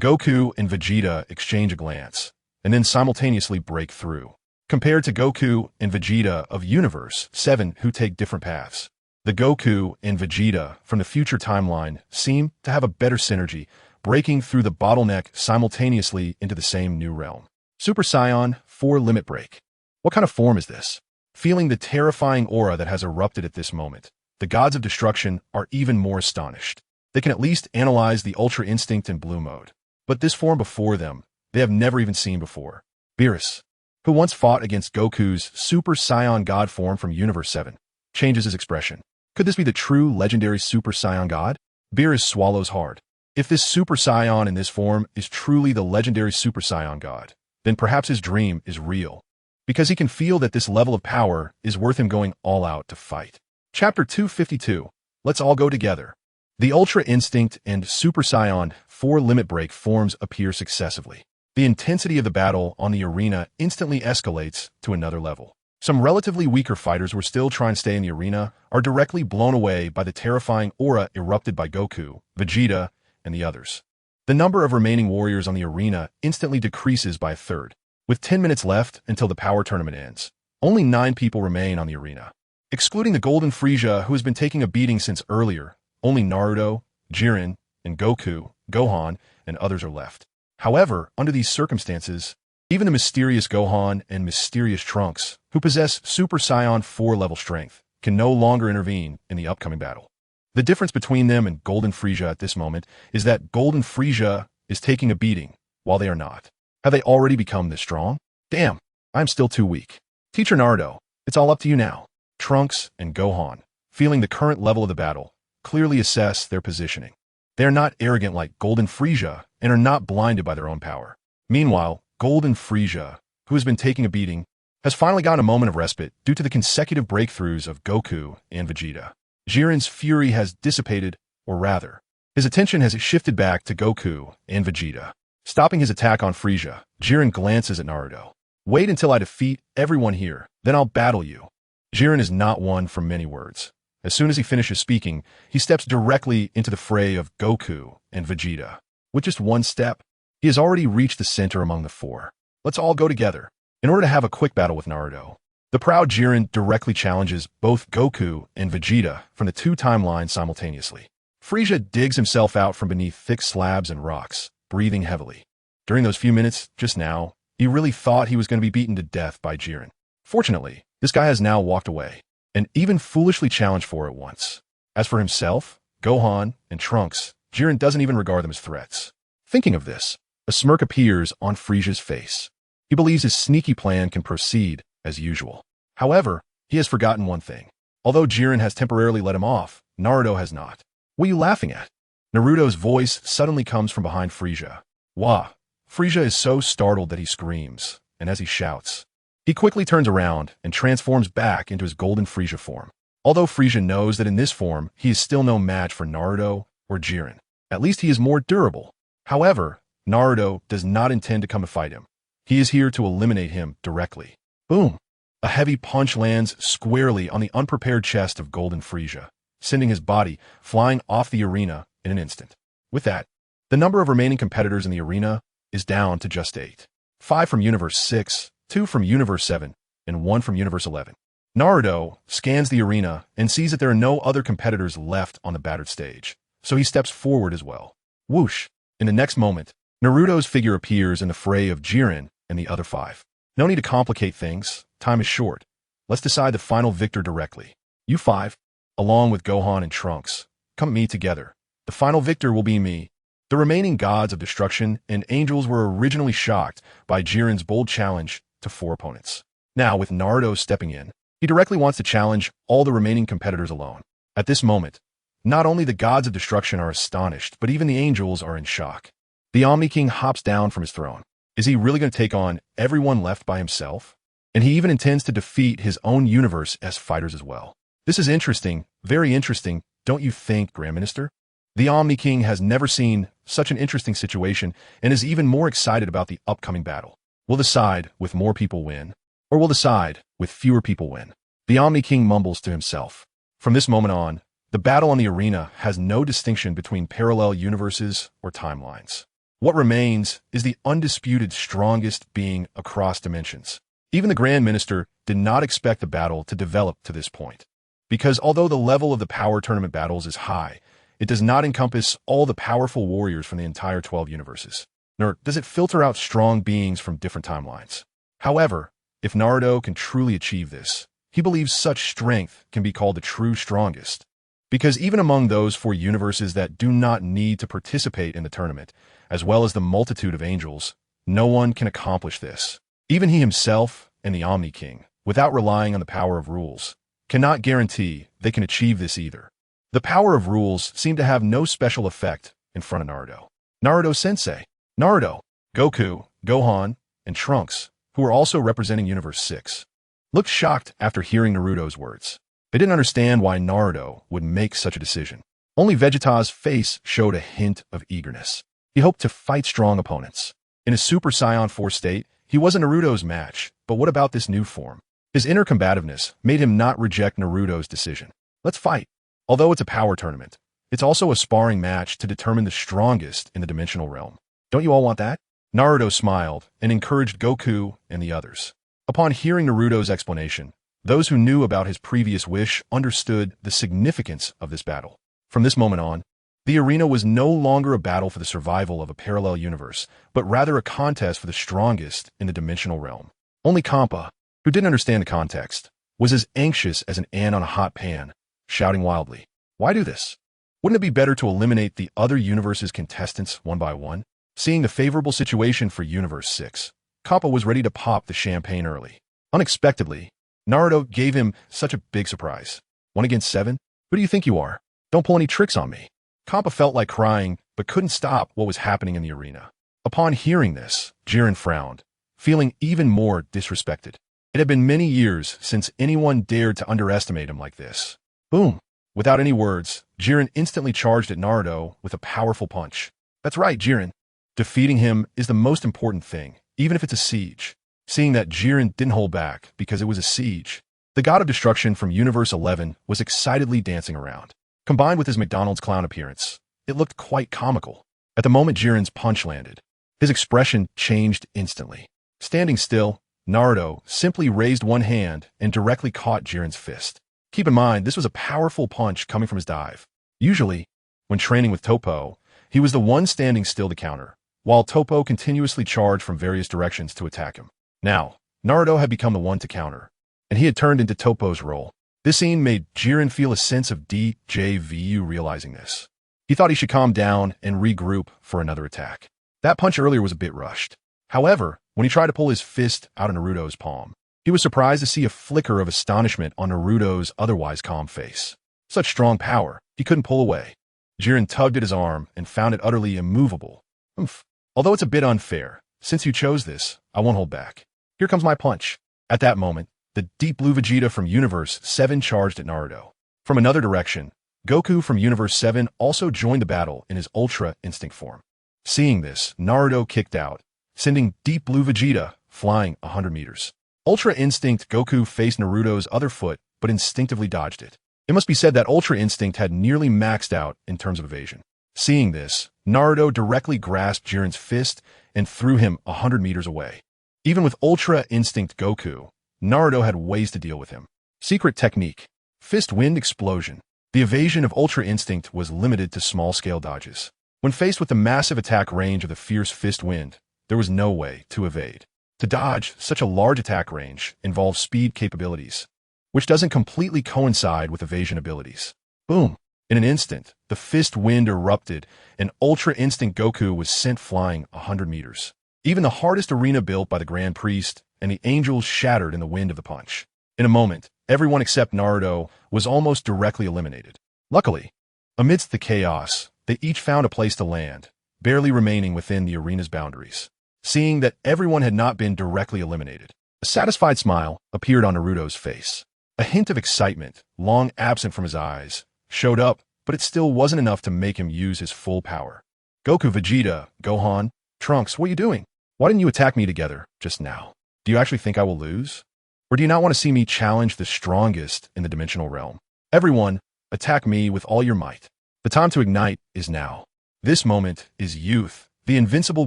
Goku and Vegeta exchange a glance, and then simultaneously break through. Compared to Goku and Vegeta of Universe 7 who take different paths, the Goku and Vegeta from the future timeline seem to have a better synergy, breaking through the bottleneck simultaneously into the same new realm. Super Saiyan 4 Limit Break. What kind of form is this? Feeling the terrifying aura that has erupted at this moment, the gods of destruction are even more astonished. They can at least analyze the Ultra Instinct in Blue mode. But this form before them, they have never even seen before. Beerus, who once fought against Goku's Super Saiyan God form from Universe 7, changes his expression. Could this be the true legendary Super Saiyan God? Beerus swallows hard. If this Super Saiyan in this form is truly the legendary Super Saiyan God, then perhaps his dream is real, because he can feel that this level of power is worth him going all out to fight. Chapter 252. Let's all go together. The Ultra Instinct and Super Saiyan 4 Limit Break forms appear successively. The intensity of the battle on the arena instantly escalates to another level. Some relatively weaker fighters who are still trying to stay in the arena are directly blown away by the terrifying aura erupted by Goku, Vegeta, and the others. The number of remaining warriors on the arena instantly decreases by a third. With 10 minutes left until the power tournament ends, only 9 people remain on the arena. Excluding the Golden Frieza, who has been taking a beating since earlier, only Naruto, Jiren, and Goku, Gohan, and others are left. However, under these circumstances, even the mysterious Gohan and mysterious Trunks, who possess Super Saiyan 4 level strength, can no longer intervene in the upcoming battle. The difference between them and Golden Frieza at this moment is that Golden Frieza is taking a beating, while they are not. Have they already become this strong? Damn, I'm still too weak. Teacher Naruto, it's all up to you now. Trunks and Gohan, feeling the current level of the battle, clearly assess their positioning. They are not arrogant like Golden Frieza and are not blinded by their own power. Meanwhile, Golden Frieza, who has been taking a beating, has finally gotten a moment of respite due to the consecutive breakthroughs of Goku and Vegeta. Jiren's fury has dissipated, or rather, his attention has shifted back to Goku and Vegeta. Stopping his attack on Frieza, Jiren glances at Naruto. Wait until I defeat everyone here, then I'll battle you. Jiren is not one for many words. As soon as he finishes speaking, he steps directly into the fray of Goku and Vegeta. With just one step, he has already reached the center among the four. Let's all go together. In order to have a quick battle with Naruto, the proud Jiren directly challenges both Goku and Vegeta from the two timelines simultaneously. Frieza digs himself out from beneath thick slabs and rocks, breathing heavily. During those few minutes, just now, he really thought he was going to be beaten to death by Jiren. Fortunately, this guy has now walked away, and even foolishly challenged for it once. As for himself, Gohan, and Trunks, Jiren doesn't even regard them as threats. Thinking of this, a smirk appears on Frieza's face. He believes his sneaky plan can proceed as usual. However, he has forgotten one thing. Although Jiren has temporarily let him off, Naruto has not. What are you laughing at? Naruto's voice suddenly comes from behind Frieza. Wah! Frieza is so startled that he screams, and as he shouts, he quickly turns around and transforms back into his Golden Frieza form. Although Frieza knows that in this form, he is still no match for Naruto or Jiren. At least he is more durable. However, Naruto does not intend to come to fight him. He is here to eliminate him directly. Boom! A heavy punch lands squarely on the unprepared chest of Golden Frieza, sending his body flying off the arena in an instant. With that, the number of remaining competitors in the arena is down to just 8. 5 from Universe 6, 2 from Universe 7, and 1 from Universe 11. Naruto scans the arena and sees that there are no other competitors left on the battered stage, so he steps forward as well. Whoosh! In the next moment, Naruto's figure appears in the fray of Jiren and the other 5. No need to complicate things, time is short. Let's decide the final victor directly. You 5, along with Gohan and Trunks, come meet together. The final victor will be me. The remaining gods of destruction and angels were originally shocked by Jiren's bold challenge to 4 opponents. Now, with Naruto stepping in, he directly wants to challenge all the remaining competitors alone. At this moment, not only the gods of destruction are astonished, but even the angels are in shock. The Omni King hops down from his throne. Is he really going to take on everyone left by himself? And he even intends to defeat his own universe as fighters as well. This is interesting, very interesting, don't you think, Grand Minister? The Omni King has never seen such an interesting situation and is even more excited about the upcoming battle. Will the side with more people win? Or will the side with fewer people win? The Omni King mumbles to himself. From this moment on, the battle on the arena has no distinction between parallel universes or timelines. What remains is the undisputed strongest being across dimensions. Even the Grand Minister did not expect the battle to develop to this point. Because although the level of the power tournament battles is high, it does not encompass all the powerful warriors from the entire 12 universes, nor does it filter out strong beings from different timelines. However, if Naruto can truly achieve this, he believes such strength can be called the true strongest. Because even among those 4 universes that do not need to participate in the tournament, as well as the multitude of angels, no one can accomplish this. Even he himself and the Omni King, without relying on the power of rules, cannot guarantee they can achieve this either. The power of rules seem to have no special effect in front of Naruto. Naruto-sensei, Naruto, Goku, Gohan, and Trunks, who are also representing Universe 6, looked shocked after hearing Naruto's words. They didn't understand why Naruto would make such a decision. Only Vegeta's face showed a hint of eagerness. He hoped to fight strong opponents. In his Super Saiyan 4 state, he wasn't Naruto's match, but what about this new form? His inner combativeness made him not reject Naruto's decision. Let's fight. Although it's a power tournament, it's also a sparring match to determine the strongest in the dimensional realm. Don't you all want that? Naruto smiled and encouraged Goku and the others. Upon hearing Naruto's explanation, those who knew about his previous wish understood the significance of this battle. From this moment on, The arena was no longer a battle for the survival of a parallel universe, but rather a contest for the strongest in the dimensional realm. Only Kampa, who didn't understand the context, was as anxious as an ant on a hot pan, shouting wildly, "Why do this? Wouldn't it be better to eliminate the other universe's contestants one by one?" Seeing the favorable situation for Universe 6, Kampa was ready to pop the champagne early. Unexpectedly, Naruto gave him such a big surprise. 1 against 7? Who do you think you are? Don't pull any tricks on me. Kampa felt like crying, but couldn't stop what was happening in the arena. Upon hearing this, Jiren frowned, feeling even more disrespected. It had been many years since anyone dared to underestimate him like this. Boom! Without any words, Jiren instantly charged at Naruto with a powerful punch. That's right, Jiren. Defeating him is the most important thing, even if it's a siege. Seeing that Jiren didn't hold back because it was a siege, the god of destruction from Universe 11 was excitedly dancing around. Combined with his McDonald's clown appearance, it looked quite comical. At the moment Jiren's punch landed, his expression changed instantly. Standing still, Naruto simply raised one hand and directly caught Jiren's fist. Keep in mind, this was a powerful punch coming from his dive. Usually, when training with Toppo, he was the one standing still to counter, while Toppo continuously charged from various directions to attack him. Now, Naruto had become the one to counter, and he had turned into Toppo's role. This scene made Jiren feel a sense of déjà vu realizing this. He thought he should calm down and regroup for another attack. That punch earlier was a bit rushed. However, when he tried to pull his fist out of Naruto's palm, he was surprised to see a flicker of astonishment on Naruto's otherwise calm face. Such strong power, he couldn't pull away. Jiren tugged at his arm and found it utterly immovable. Oomph. Although it's a bit unfair, since you chose this, I won't hold back. Here comes my punch. At that moment, the Deep Blue Vegeta from Universe 7 charged at Naruto. From another direction, Goku from Universe 7 also joined the battle in his Ultra Instinct form. Seeing this, Naruto kicked out, sending Deep Blue Vegeta flying 100 meters. Ultra Instinct Goku faced Naruto's other foot, but instinctively dodged it. It must be said that Ultra Instinct had nearly maxed out in terms of evasion. Seeing this, Naruto directly grasped Jiren's fist and threw him 100 meters away. Even with Ultra Instinct Goku, Naruto had ways to deal with him. Secret technique. Fist Wind Explosion. The evasion of Ultra Instinct was limited to small-scale dodges. When faced with the massive attack range of the fierce Fist Wind, there was no way to evade. To dodge such a large attack range involves speed capabilities, which doesn't completely coincide with evasion abilities. Boom! In an instant, the Fist Wind erupted, and Ultra Instinct Goku was sent flying 100 meters. Even the hardest arena built by the Grand Priest and the angels shattered in the wind of the punch. In a moment, everyone except Naruto was almost directly eliminated. Luckily, amidst the chaos, they each found a place to land, barely remaining within the arena's boundaries. Seeing that everyone had not been directly eliminated, a satisfied smile appeared on Naruto's face. A hint of excitement, long absent from his eyes, showed up, but it still wasn't enough to make him use his full power. Goku, Vegeta, Gohan, Trunks, what are you doing? Why didn't you attack me together just now? Do you actually think I will lose? Or do you not want to see me challenge the strongest in the dimensional realm? Everyone, attack me with all your might. The time to ignite is now. This moment is youth, the invincible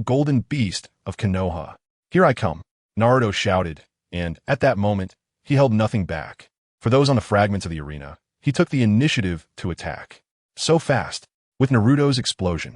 golden beast of Konoha. Here I come, Naruto shouted, and at that moment, he held nothing back. For those on the fragments of the arena, he took the initiative to attack. So fast, with Naruto's explosion.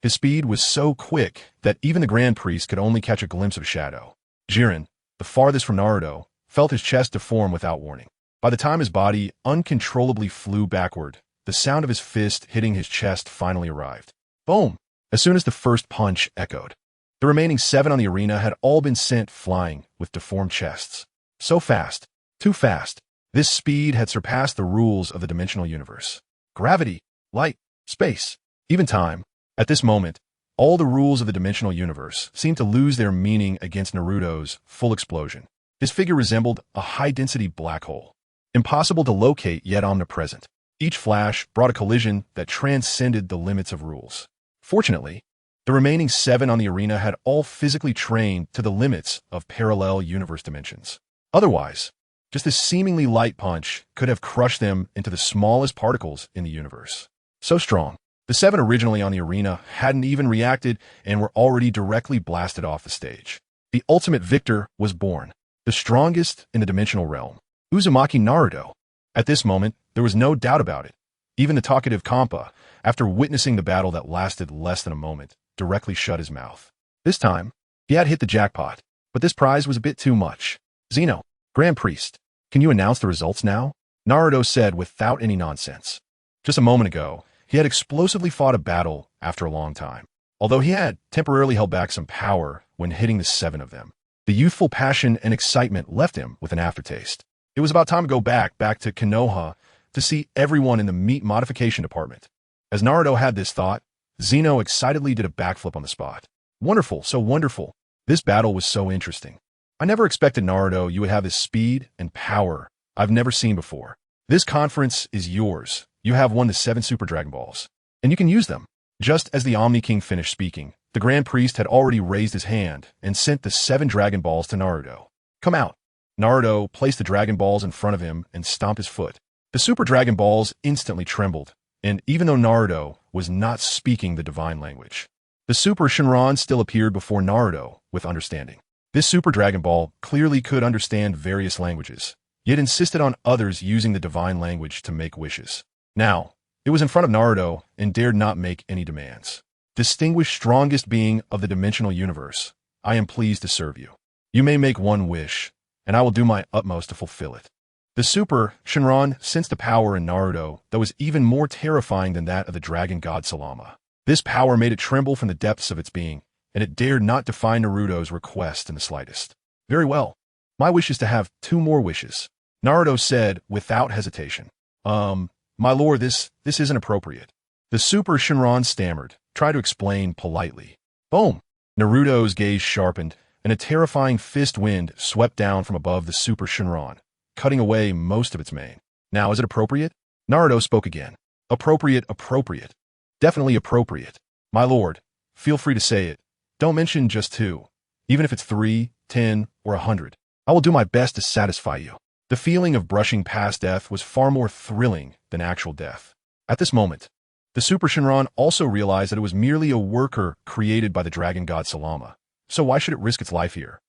His speed was so quick that even the Grand Priest could only catch a glimpse of shadow. Jiren, the farthest from Naruto, felt his chest deform without warning. By the time his body uncontrollably flew backward, the sound of his fist hitting his chest finally arrived. Boom! As soon as the first punch echoed, the remaining 7 on the arena had all been sent flying with deformed chests. So fast, too fast. This speed had surpassed the rules of the dimensional universe. Gravity, light, space, even time. At this moment, all the rules of the dimensional universe seemed to lose their meaning against Naruto's full explosion. His figure resembled a high-density black hole, impossible to locate yet omnipresent. Each flash brought a collision that transcended the limits of rules. Fortunately, the remaining 7 on the arena had all physically trained to the limits of parallel universe dimensions. Otherwise, just this seemingly light punch could have crushed them into the smallest particles in the universe. So strong, the 7 originally on the arena hadn't even reacted and were already directly blasted off the stage. The ultimate victor was born, the strongest in the dimensional realm, Uzumaki Naruto. At this moment, there was no doubt about it. Even the talkative Kampa, after witnessing the battle that lasted less than a moment, directly shut his mouth. This time, he had hit the jackpot, but this prize was a bit too much. Zeno, Grand Priest, can you announce the results now? Naruto said without any nonsense. Just a moment ago, he had explosively fought a battle after a long time. Although he had temporarily held back some power when hitting the 7 of them, the youthful passion and excitement left him with an aftertaste. It was about time to go back to Konoha to see everyone in the meat modification department. As Naruto had this thought, Zeno excitedly did a backflip on the spot. Wonderful, so wonderful. This battle was so interesting. I never expected, Naruto, you would have this speed and power I've never seen before. This conference is yours. You have won the 7 Super Dragon Balls, and you can use them. Just as the Omni King finished speaking, the Grand Priest had already raised his hand and sent the 7 Dragon Balls to Naruto. Come out. Naruto placed the Dragon Balls in front of him and stomped his foot. The Super Dragon Balls instantly trembled, and even though Naruto was not speaking the divine language, the Super Shinran still appeared before Naruto with understanding. This Super Dragon Ball clearly could understand various languages, yet insisted on others using the divine language to make wishes. Now, it was in front of Naruto and dared not make any demands. Distinguished strongest being of the dimensional universe, I am pleased to serve you. You may make one wish, and I will do my utmost to fulfill it. The Super Shinran sensed a power in Naruto that was even more terrifying than that of the dragon god Salama. This power made it tremble from the depths of its being, and it dared not defy Naruto's request in the slightest. Very well. My wish is to have 2 more wishes, Naruto said without hesitation. My lord, this isn't appropriate. The Super Shinran stammered, tried to explain politely. Boom! Naruto's gaze sharpened, and a terrifying fist wind swept down from above the Super Shinran, cutting away most of its mane. Now, is it appropriate? Naruto spoke again. Appropriate, appropriate. Definitely appropriate. My lord, feel free to say it. Don't mention just 2. Even if it's 3, 10, or 100. I will do my best to satisfy you. The feeling of brushing past death was far more thrilling than actual death. At this moment, the Super Shinran also realized that it was merely a worker created by the dragon god Salama. So why should it risk its life here?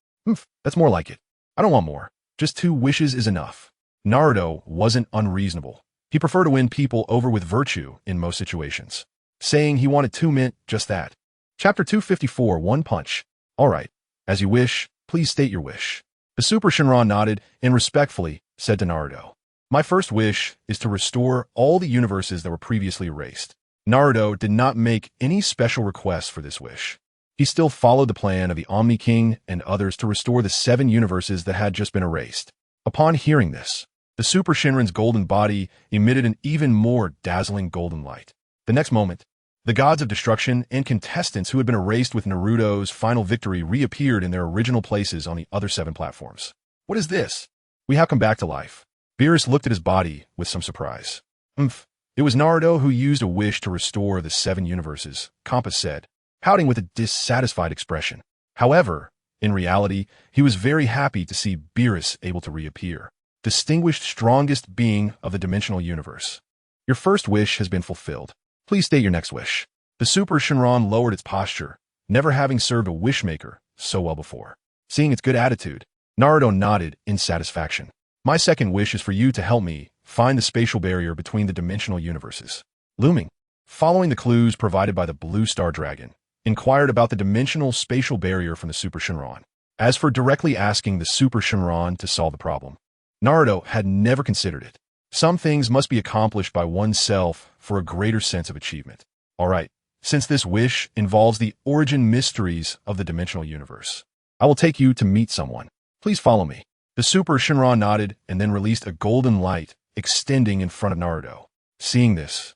That's more like it. I don't want more. Just 2 wishes is enough. Naruto wasn't unreasonable. He preferred to win people over with virtue in most situations. Saying he wanted 2 meant just that. Chapter 254, One Punch. All right. As you wish, please state your wish. The Super Shinran nodded and respectfully said to Naruto, My first wish is to restore all the universes that were previously erased. Naruto did not make any special requests for this wish. He still followed the plan of the Omni King and others to restore the 7 universes that had just been erased. Upon hearing this, the Super Shinran's golden body emitted an even more dazzling golden light. The next moment, the gods of destruction and contestants who had been erased with Naruto's final victory reappeared in their original places on the other 7 platforms. What is this? We have come back to life. Beerus looked at his body with some surprise. It was Naruto who used a wish to restore the 7 universes, Compass said, pouting with a dissatisfied expression. However, in reality, he was very happy to see Beerus able to reappear, distinguished strongest being of the dimensional universe. Your first wish has been fulfilled. Please state your next wish. The Super Shinran lowered its posture, never having served a wishmaker so well before. Seeing its good attitude, Naruto nodded in satisfaction. My second wish is for you to help me find the spatial barrier between the dimensional universes. Looming, following the clues provided by the Blue Star Dragon, inquired about the dimensional spatial barrier from the Super Shinran. As for directly asking the Super Shinran to solve the problem, Naruto had never considered it. Some things must be accomplished by oneself for a greater sense of achievement. All right, since this wish involves the origin mysteries of the dimensional universe, I will take you to meet someone. Please follow me. The Super Shinran nodded and then released a golden light extending in front of Naruto. Seeing this,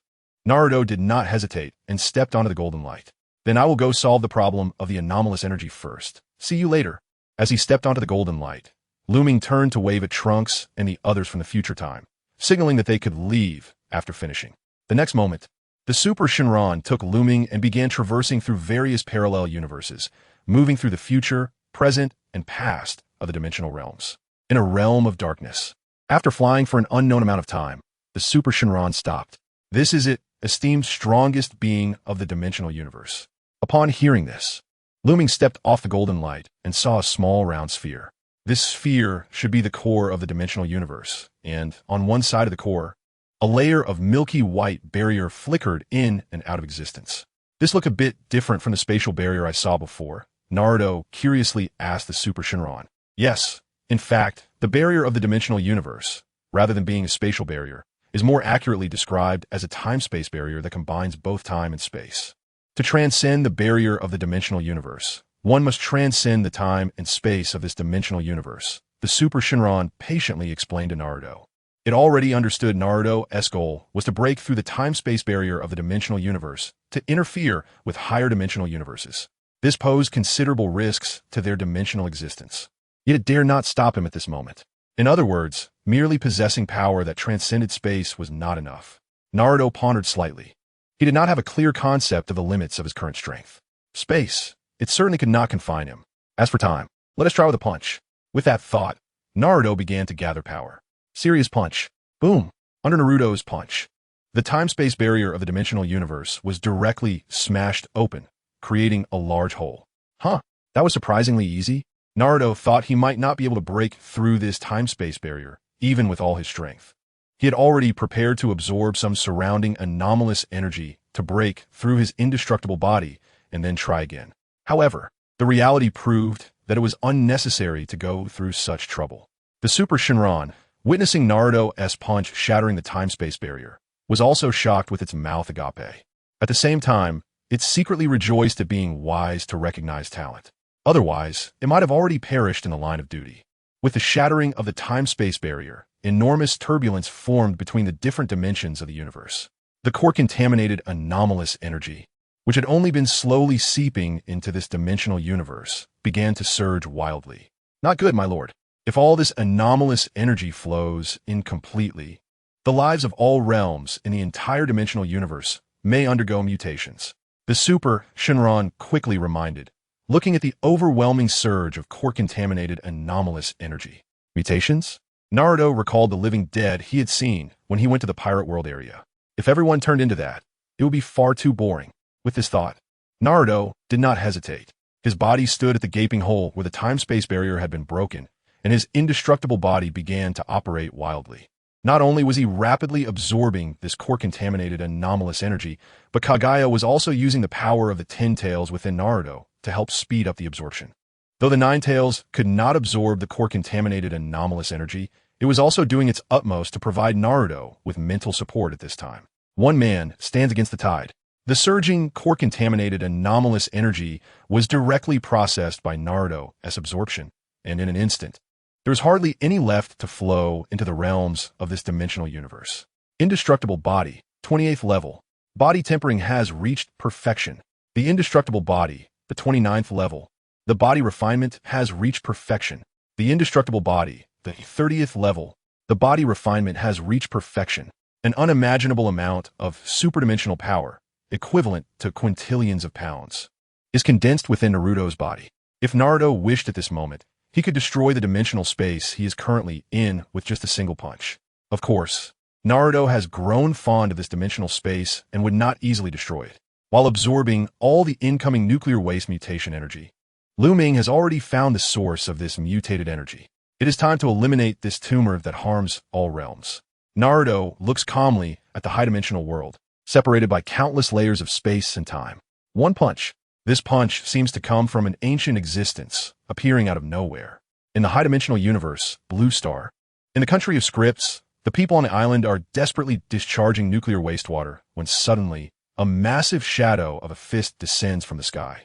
Naruto did not hesitate and stepped onto the golden light. Then I will go solve the problem of the anomalous energy first. See you later. As he stepped onto the golden light, Looming turned to wave at Trunks and the others from the future time, signaling that they could leave after finishing. The next moment, the Super Shinran took Looming and began traversing through various parallel universes, moving through the future, present, and past of the dimensional realms. In a realm of darkness, after flying for an unknown amount of time, the Super Shinran stopped. This is it, esteemed strongest being of the dimensional universe. Upon hearing this, Looming stepped off the golden light and saw a small round sphere. This sphere should be the core of the dimensional universe, and on one side of the core, A layer of milky white barrier flickered in and out of existence. This looked a bit different from the spatial barrier I saw before. Naruto curiously asked the Super Shinron. Yes, in fact, the barrier of the dimensional universe, rather than being a spatial barrier, is more accurately described as a time-space barrier that combines both time and space. To transcend the barrier of the dimensional universe, one must transcend the time and space of this dimensional universe, the Super Shinron patiently explained to Naruto. It already understood Naruto's goal was to break through the time-space barrier of the dimensional universe to interfere with higher dimensional universes. This posed considerable risks to their dimensional existence. Yet it dared not stop him at this moment. In other words, merely possessing power that transcended space was not enough. Naruto pondered slightly. He did not have a clear concept of the limits of his current strength. Space, it certainly could not confine him. As for time, let us try with a punch. With that thought, Naruto began to gather power. Serious punch. Boom. Under Naruto's punch, the time-space barrier of the dimensional universe was directly smashed open, creating a large hole. Huh, that was surprisingly easy. Naruto thought he might not be able to break through this time-space barrier, even with all his strength. He had already prepared to absorb some surrounding anomalous energy to break through his indestructible body and then try again. However, the reality proved that it was unnecessary to go through such trouble. The Super Shinron, witnessing Naruto's punch shattering the time-space barrier, was also shocked with its mouth agape. At the same time, it secretly rejoiced at being wise to recognize talent. Otherwise, it might have already perished in the line of duty. With the shattering of the time-space barrier, enormous turbulence formed between the different dimensions of the universe. The core-contaminated anomalous energy, which had only been slowly seeping into this dimensional universe, began to surge wildly. Not good, my lord. If all this anomalous energy flows incompletely, the lives of all realms in the entire dimensional universe may undergo mutations. The Super Shinron quickly reminded, looking at the overwhelming surge of core-contaminated anomalous energy. Mutations? Naruto recalled the living dead he had seen when he went to the pirate world area. If everyone turned into that, it would be far too boring. With this thought, Naruto did not hesitate. His body stood at the gaping hole where the time-space barrier had been broken, and his indestructible body began to operate wildly. Not only was he rapidly absorbing this core-contaminated anomalous energy, but Kaguya was also using the power of the 10 tails within Naruto to help speed up the absorption. Though the 9 tails could not absorb the core-contaminated anomalous energy, it was also doing its utmost to provide Naruto with mental support at this time. One man stands against the tide. The surging core-contaminated anomalous energy was directly processed by Naruto's absorption, and in an instant, there was hardly any left to flow into the realms of this dimensional universe. Indestructible body, 28th level. Body tempering has reached perfection. The indestructible body, the 29th level. The body refinement has reached perfection. The indestructible body, the 30th level. The body refinement has reached perfection. An unimaginable amount of superdimensional power, equivalent to quintillions of pounds, is condensed within Naruto's body. If Naruto wished at this moment, he could destroy the dimensional space he is currently in with just a single punch. Of course, Naruto has grown fond of this dimensional space and would not easily destroy it. While absorbing all the incoming nuclear waste mutation energy, Lu Ming has already found the source of this mutated energy. It is time to eliminate this tumor that harms all realms. Naruto looks calmly at the high-dimensional world, separated by countless layers of space and time. One punch. This punch seems to come from an ancient existence, appearing out of nowhere. In the high-dimensional universe, Blue Star. In the country of scripts, the people on the island are desperately discharging nuclear wastewater when suddenly, a massive shadow of a fist descends from the sky.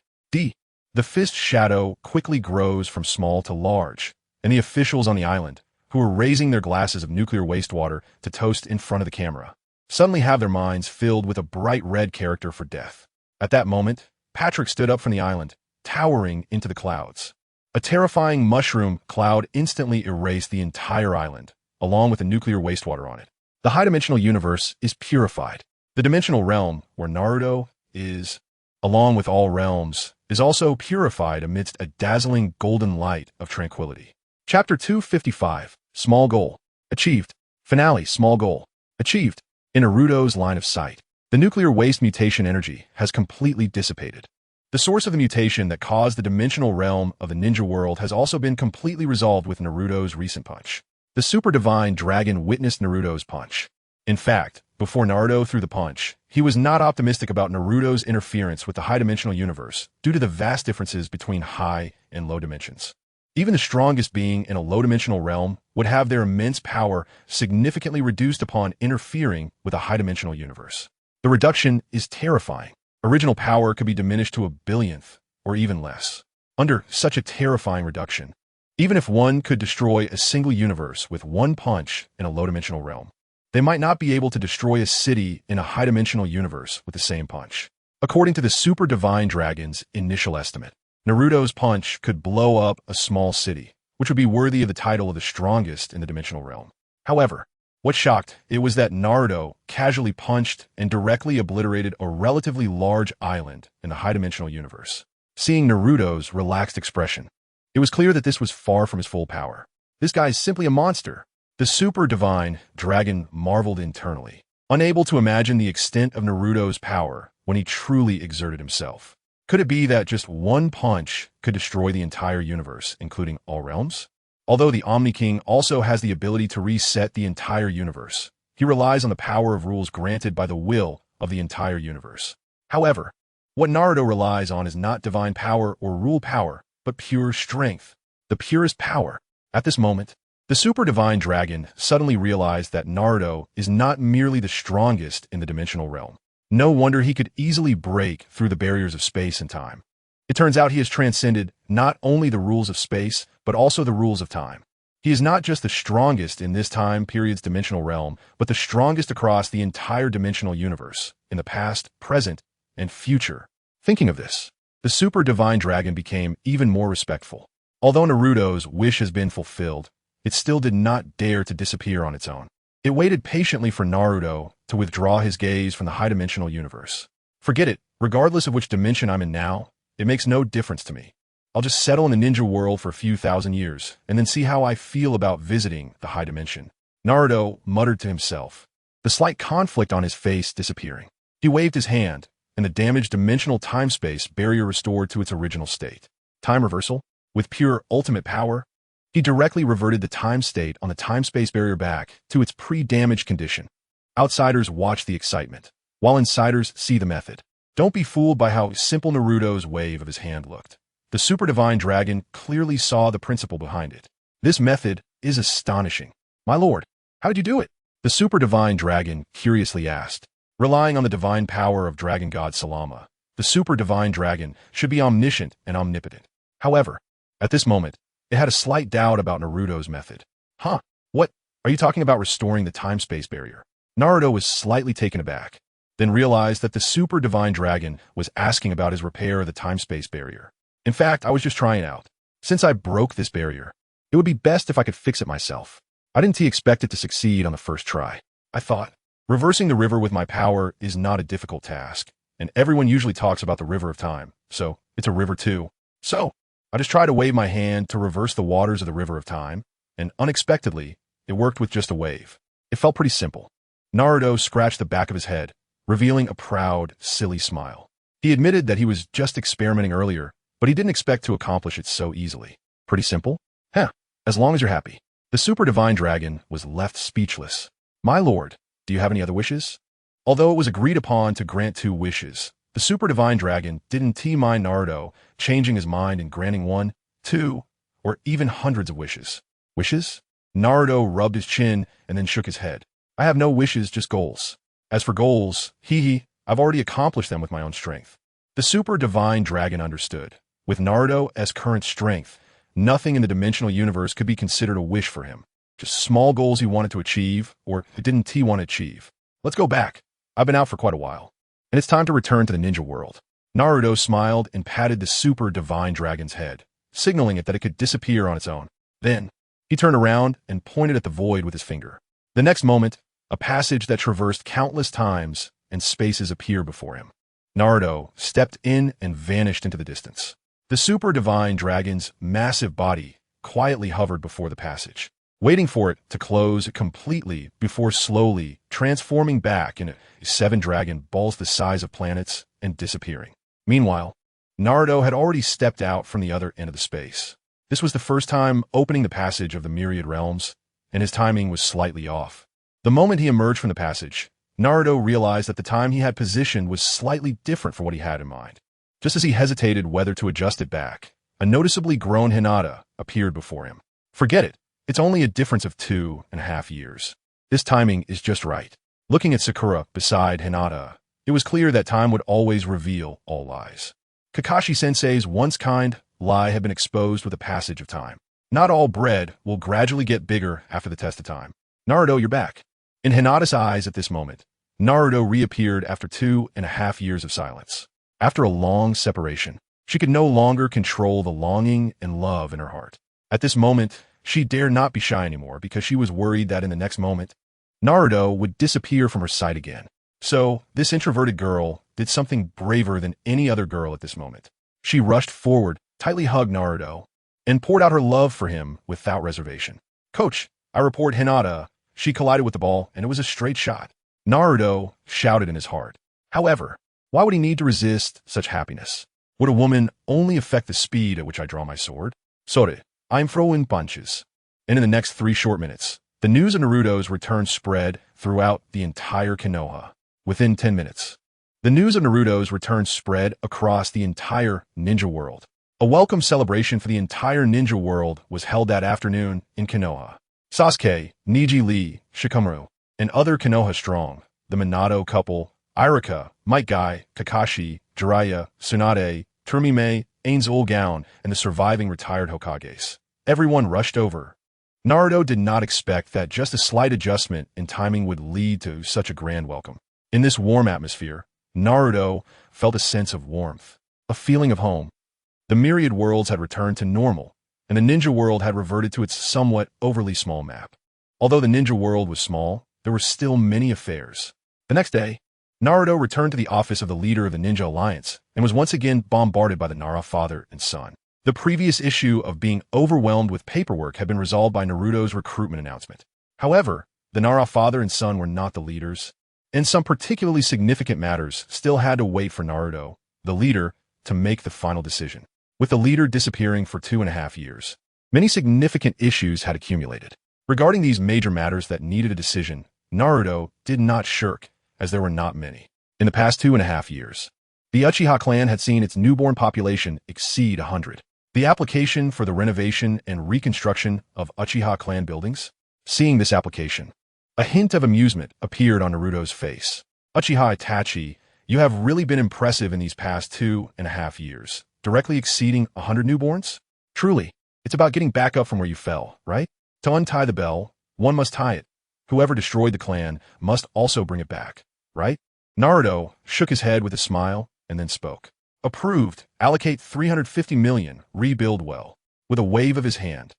The fist shadow quickly grows from small to large, and the officials on the island, who are raising their glasses of nuclear wastewater to toast in front of the camera, suddenly have their minds filled with a bright red character for death. At that moment, Patrick stood up from the island, towering into the clouds. A terrifying mushroom cloud instantly erased the entire island, along with the nuclear wastewater on it. The high-dimensional universe is purified. The dimensional realm, where Naruto is, along with all realms, is also purified amidst a dazzling golden light of tranquility. Chapter 255, Small Goal. Achieved. Finale, Small Goal. Achieved. In Naruto's line of sight, the nuclear waste mutation energy has completely dissipated. The source of the mutation that caused the dimensional realm of the ninja world has also been completely resolved with Naruto's recent punch. The super divine dragon witnessed Naruto's punch. In fact, before Naruto threw the punch, he was not optimistic about Naruto's interference with the high-dimensional universe due to the vast differences between high and low dimensions. Even the strongest being in a low-dimensional realm would have their immense power significantly reduced upon interfering with a high-dimensional universe. The reduction is terrifying. Original power could be diminished to a billionth, or even less. Under such a terrifying reduction, even if one could destroy a single universe with one punch in a low-dimensional realm, they might not be able to destroy a city in a high-dimensional universe with the same punch. According to the Super Divine Dragon's initial estimate, Naruto's punch could blow up a small city, which would be worthy of the title of the strongest in the dimensional realm. However, what shocked it was that Naruto casually punched and directly obliterated a relatively large island in the high-dimensional universe. Seeing Naruto's relaxed expression, it was clear that this was far from his full power. This guy is simply a monster. The Super Divine Dragon marveled internally, unable to imagine the extent of Naruto's power when he truly exerted himself. Could it be that just one punch could destroy the entire universe, including all realms? Although the Omni King also has the ability to reset the entire universe, he relies on the power of rules granted by the will of the entire universe. However, what Naruto relies on is not divine power or rule power, but pure strength, the purest power. At this moment, the Super Divine Dragon suddenly realized that Naruto is not merely the strongest in the dimensional realm. No wonder he could easily break through the barriers of space and time. It turns out he has transcended not only the rules of space, but also the rules of time. He is not just the strongest in this time period's dimensional realm, but the strongest across the entire dimensional universe, in the past, present, and future. Thinking of this, the Super Divine Dragon became even more respectful. Although Naruto's wish has been fulfilled, it still did not dare to disappear on its own. It waited patiently for Naruto to withdraw his gaze from the high-dimensional universe. Forget it, regardless of which dimension I'm in now, it makes no difference to me. I'll just settle in the ninja world for a few thousand years, and then see how I feel about visiting the high dimension. Naruto muttered to himself, the slight conflict on his face disappearing. He waved his hand, and the damaged dimensional time-space barrier restored to its original state. Time reversal? With pure ultimate power? He directly reverted the time state on the time-space barrier back to its pre-damaged condition. Outsiders watch the excitement, while insiders see the method. Don't be fooled by how simple Naruto's wave of his hand looked. The Super Divine Dragon clearly saw the principle behind it. This method is astonishing. My lord, how did you do it? The Super Divine Dragon curiously asked. Relying on the divine power of Dragon God Salama, the Super Divine Dragon should be omniscient and omnipotent. However, at this moment, it had a slight doubt about Naruto's method. Huh? What? Are you talking about restoring the time-space barrier? Naruto was slightly taken aback, then realized that the Super Divine Dragon was asking about his repair of the time-space barrier. In fact, I was just trying out. Since I broke this barrier, it would be best if I could fix it myself. I didn't expect it to succeed on the first try. I thought, reversing the river with my power is not a difficult task, and everyone usually talks about the river of time, so it's a river too. So, I just tried to wave my hand to reverse the waters of the river of time, and unexpectedly, it worked with just a wave. It felt pretty simple. Naruto scratched the back of his head, revealing a proud, silly smile. He admitted that he was just experimenting earlier, but he didn't expect to accomplish it so easily. Pretty simple? Heh, as long as you're happy. The Super Divine Dragon was left speechless. My lord, do you have any other wishes? Although it was agreed upon to grant 2 wishes, the Super Divine Dragon didn't mind Naruto changing his mind and granting 1, 2, or even hundreds of wishes. Wishes? Naruto rubbed his chin and then shook his head. I have no wishes, just goals. As for goals, Hehe, I've already accomplished them with my own strength. The Super Divine Dragon understood. With Naruto as current strength, nothing in the dimensional universe could be considered a wish for him. Just small goals he wanted to achieve, or didn't he want to achieve. Let's go back. I've been out for quite a while, and it's time to return to the ninja world. Naruto smiled and patted the Super Divine Dragon's head, signaling it that it could disappear on its own. Then, he turned around and pointed at the void with his finger. The next moment, a passage that traversed countless times and spaces appeared before him. Naruto stepped in and vanished into the distance. The Super Divine Dragon's massive body quietly hovered before the passage, waiting for it to close completely before slowly transforming back into 7 dragon balls the size of planets and disappearing. Meanwhile, Naruto had already stepped out from the other end of the space. This was the first time opening the passage of the myriad realms, and his timing was slightly off. The moment he emerged from the passage, Naruto realized that the time he had positioned was slightly different from what he had in mind. Just as he hesitated whether to adjust it back, a noticeably grown Hinata appeared before him. Forget it. It's only a difference of 2.5 years. This timing is just right. Looking at Sakura beside Hinata, it was clear that time would always reveal all lies. Kakashi-sensei's once kind lie had been exposed with the passage of time. Not all bread will gradually get bigger after the test of time. Naruto, you're back. In Hinata's eyes at this moment, Naruto reappeared after 2.5 years of silence. After a long separation, she could no longer control the longing and love in her heart. At this moment, she dared not be shy anymore because she was worried that in the next moment, Naruto would disappear from her sight again. So, this introverted girl did something braver than any other girl at this moment. She rushed forward, tightly hugged Naruto, and poured out her love for him without reservation. Coach, I report Hinata. She collided with the ball, and it was a straight shot. Naruto shouted in his heart. However, why would he need to resist such happiness? Would a woman only affect the speed at which I draw my sword? Sore, I'm throwing punches. And in the next 3 short minutes, the news of Naruto's return spread throughout the entire Konoha. Within 10 minutes, the news of Naruto's return spread across the entire ninja world. A welcome celebration for the entire ninja world was held that afternoon in Konoha. Sasuke, Niji Lee, Shikamaru, and other Konoha strong, the Minato couple, Irika, Might Guy, Kakashi, Jiraiya, Tsunade, Turmime, Ain's old gown, and the surviving retired Hokages. Everyone rushed over. Naruto did not expect that just a slight adjustment in timing would lead to such a grand welcome. In this warm atmosphere, Naruto felt a sense of warmth, a feeling of home. The myriad worlds had returned to normal, and the ninja world had reverted to its somewhat overly small map. Although the ninja world was small, there were still many affairs. The next day, Naruto returned to the office of the leader of the Ninja Alliance and was once again bombarded by the Nara father and son. The previous issue of being overwhelmed with paperwork had been resolved by Naruto's recruitment announcement. However, the Nara father and son were not the leaders, and some particularly significant matters still had to wait for Naruto, the leader, to make the final decision. With the leader disappearing for 2.5 years, many significant issues had accumulated. Regarding these major matters that needed a decision, Naruto did not shirk, as there were not many. In the past 2.5 years, the Uchiha clan had seen its newborn population exceed 100. The application for the renovation and reconstruction of Uchiha clan buildings? Seeing this application, a hint of amusement appeared on Naruto's face. Uchiha Itachi, you have really been impressive in these past 2.5 years, directly exceeding 100 newborns? Truly, it's about getting back up from where you fell, right? To untie the bell, one must tie it. Whoever destroyed the clan must also bring it back, right? Naruto shook his head with a smile and then spoke. Approved. Allocate 350 million. Rebuild well. With a wave of his hand,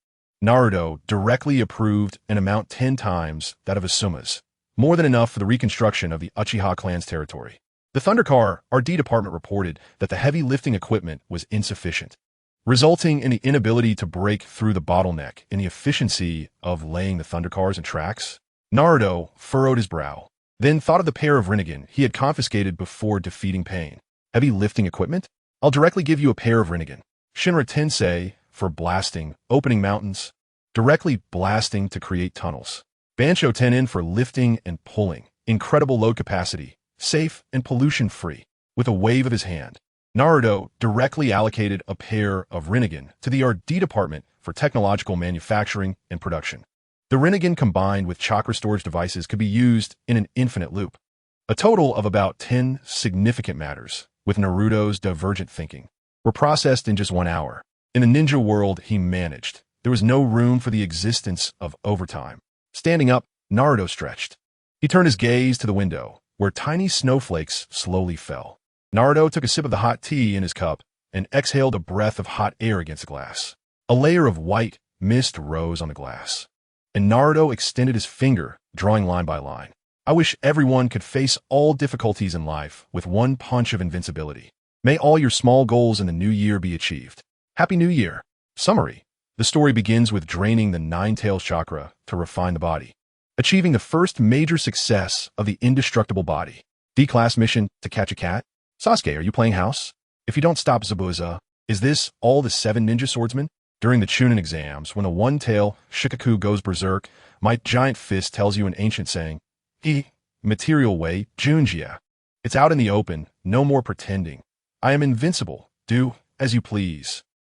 Naruto directly approved an amount 10 times that of Asuma's, more than enough for the reconstruction of the Uchiha clan's territory. The Thundercar RD department reported that the heavy lifting equipment was insufficient, resulting in the inability to break through the bottleneck in the efficiency of laying the Thundercars in tracks. Naruto furrowed his brow, then thought of the pair of Rinnegan he had confiscated before defeating Pain. Heavy lifting equipment? I'll directly give you a pair of Rinnegan. Shinra Tensei for blasting, opening mountains, directly blasting to create tunnels. Bansho Tenin for lifting and pulling, incredible load capacity, safe and pollution-free. With a wave of his hand, Naruto directly allocated a pair of Rinnegan to the RD department for technological manufacturing and production. The Rinnegan combined with chakra storage devices could be used in an infinite loop. A total of about 10 significant matters, with Naruto's divergent thinking, were processed in just 1 hour. In the ninja world he managed, there was no room for the existence of overtime. Standing up, Naruto stretched. He turned his gaze to the window, where tiny snowflakes slowly fell. Naruto took a sip of the hot tea in his cup and exhaled a breath of hot air against the glass. A layer of white mist rose on the glass, and Naruto extended his finger, drawing line by line. I wish everyone could face all difficulties in life with one punch of invincibility. May all your small goals in the new year be achieved. Happy New Year. Summary. The story begins with draining the Nine-Tails chakra to refine the body, achieving the first major success of the indestructible body. D-class mission to catch a cat? Sasuke, are you playing house? If you don't stop Zabuza, is this all the 7 Ninja Swordsmen? During the Chunin Exams, when a one-tail Shukaku goes berserk, my giant fist tells you an ancient saying, material way, Junjia. It's out in the open, no more pretending. I am invincible. Do as you please.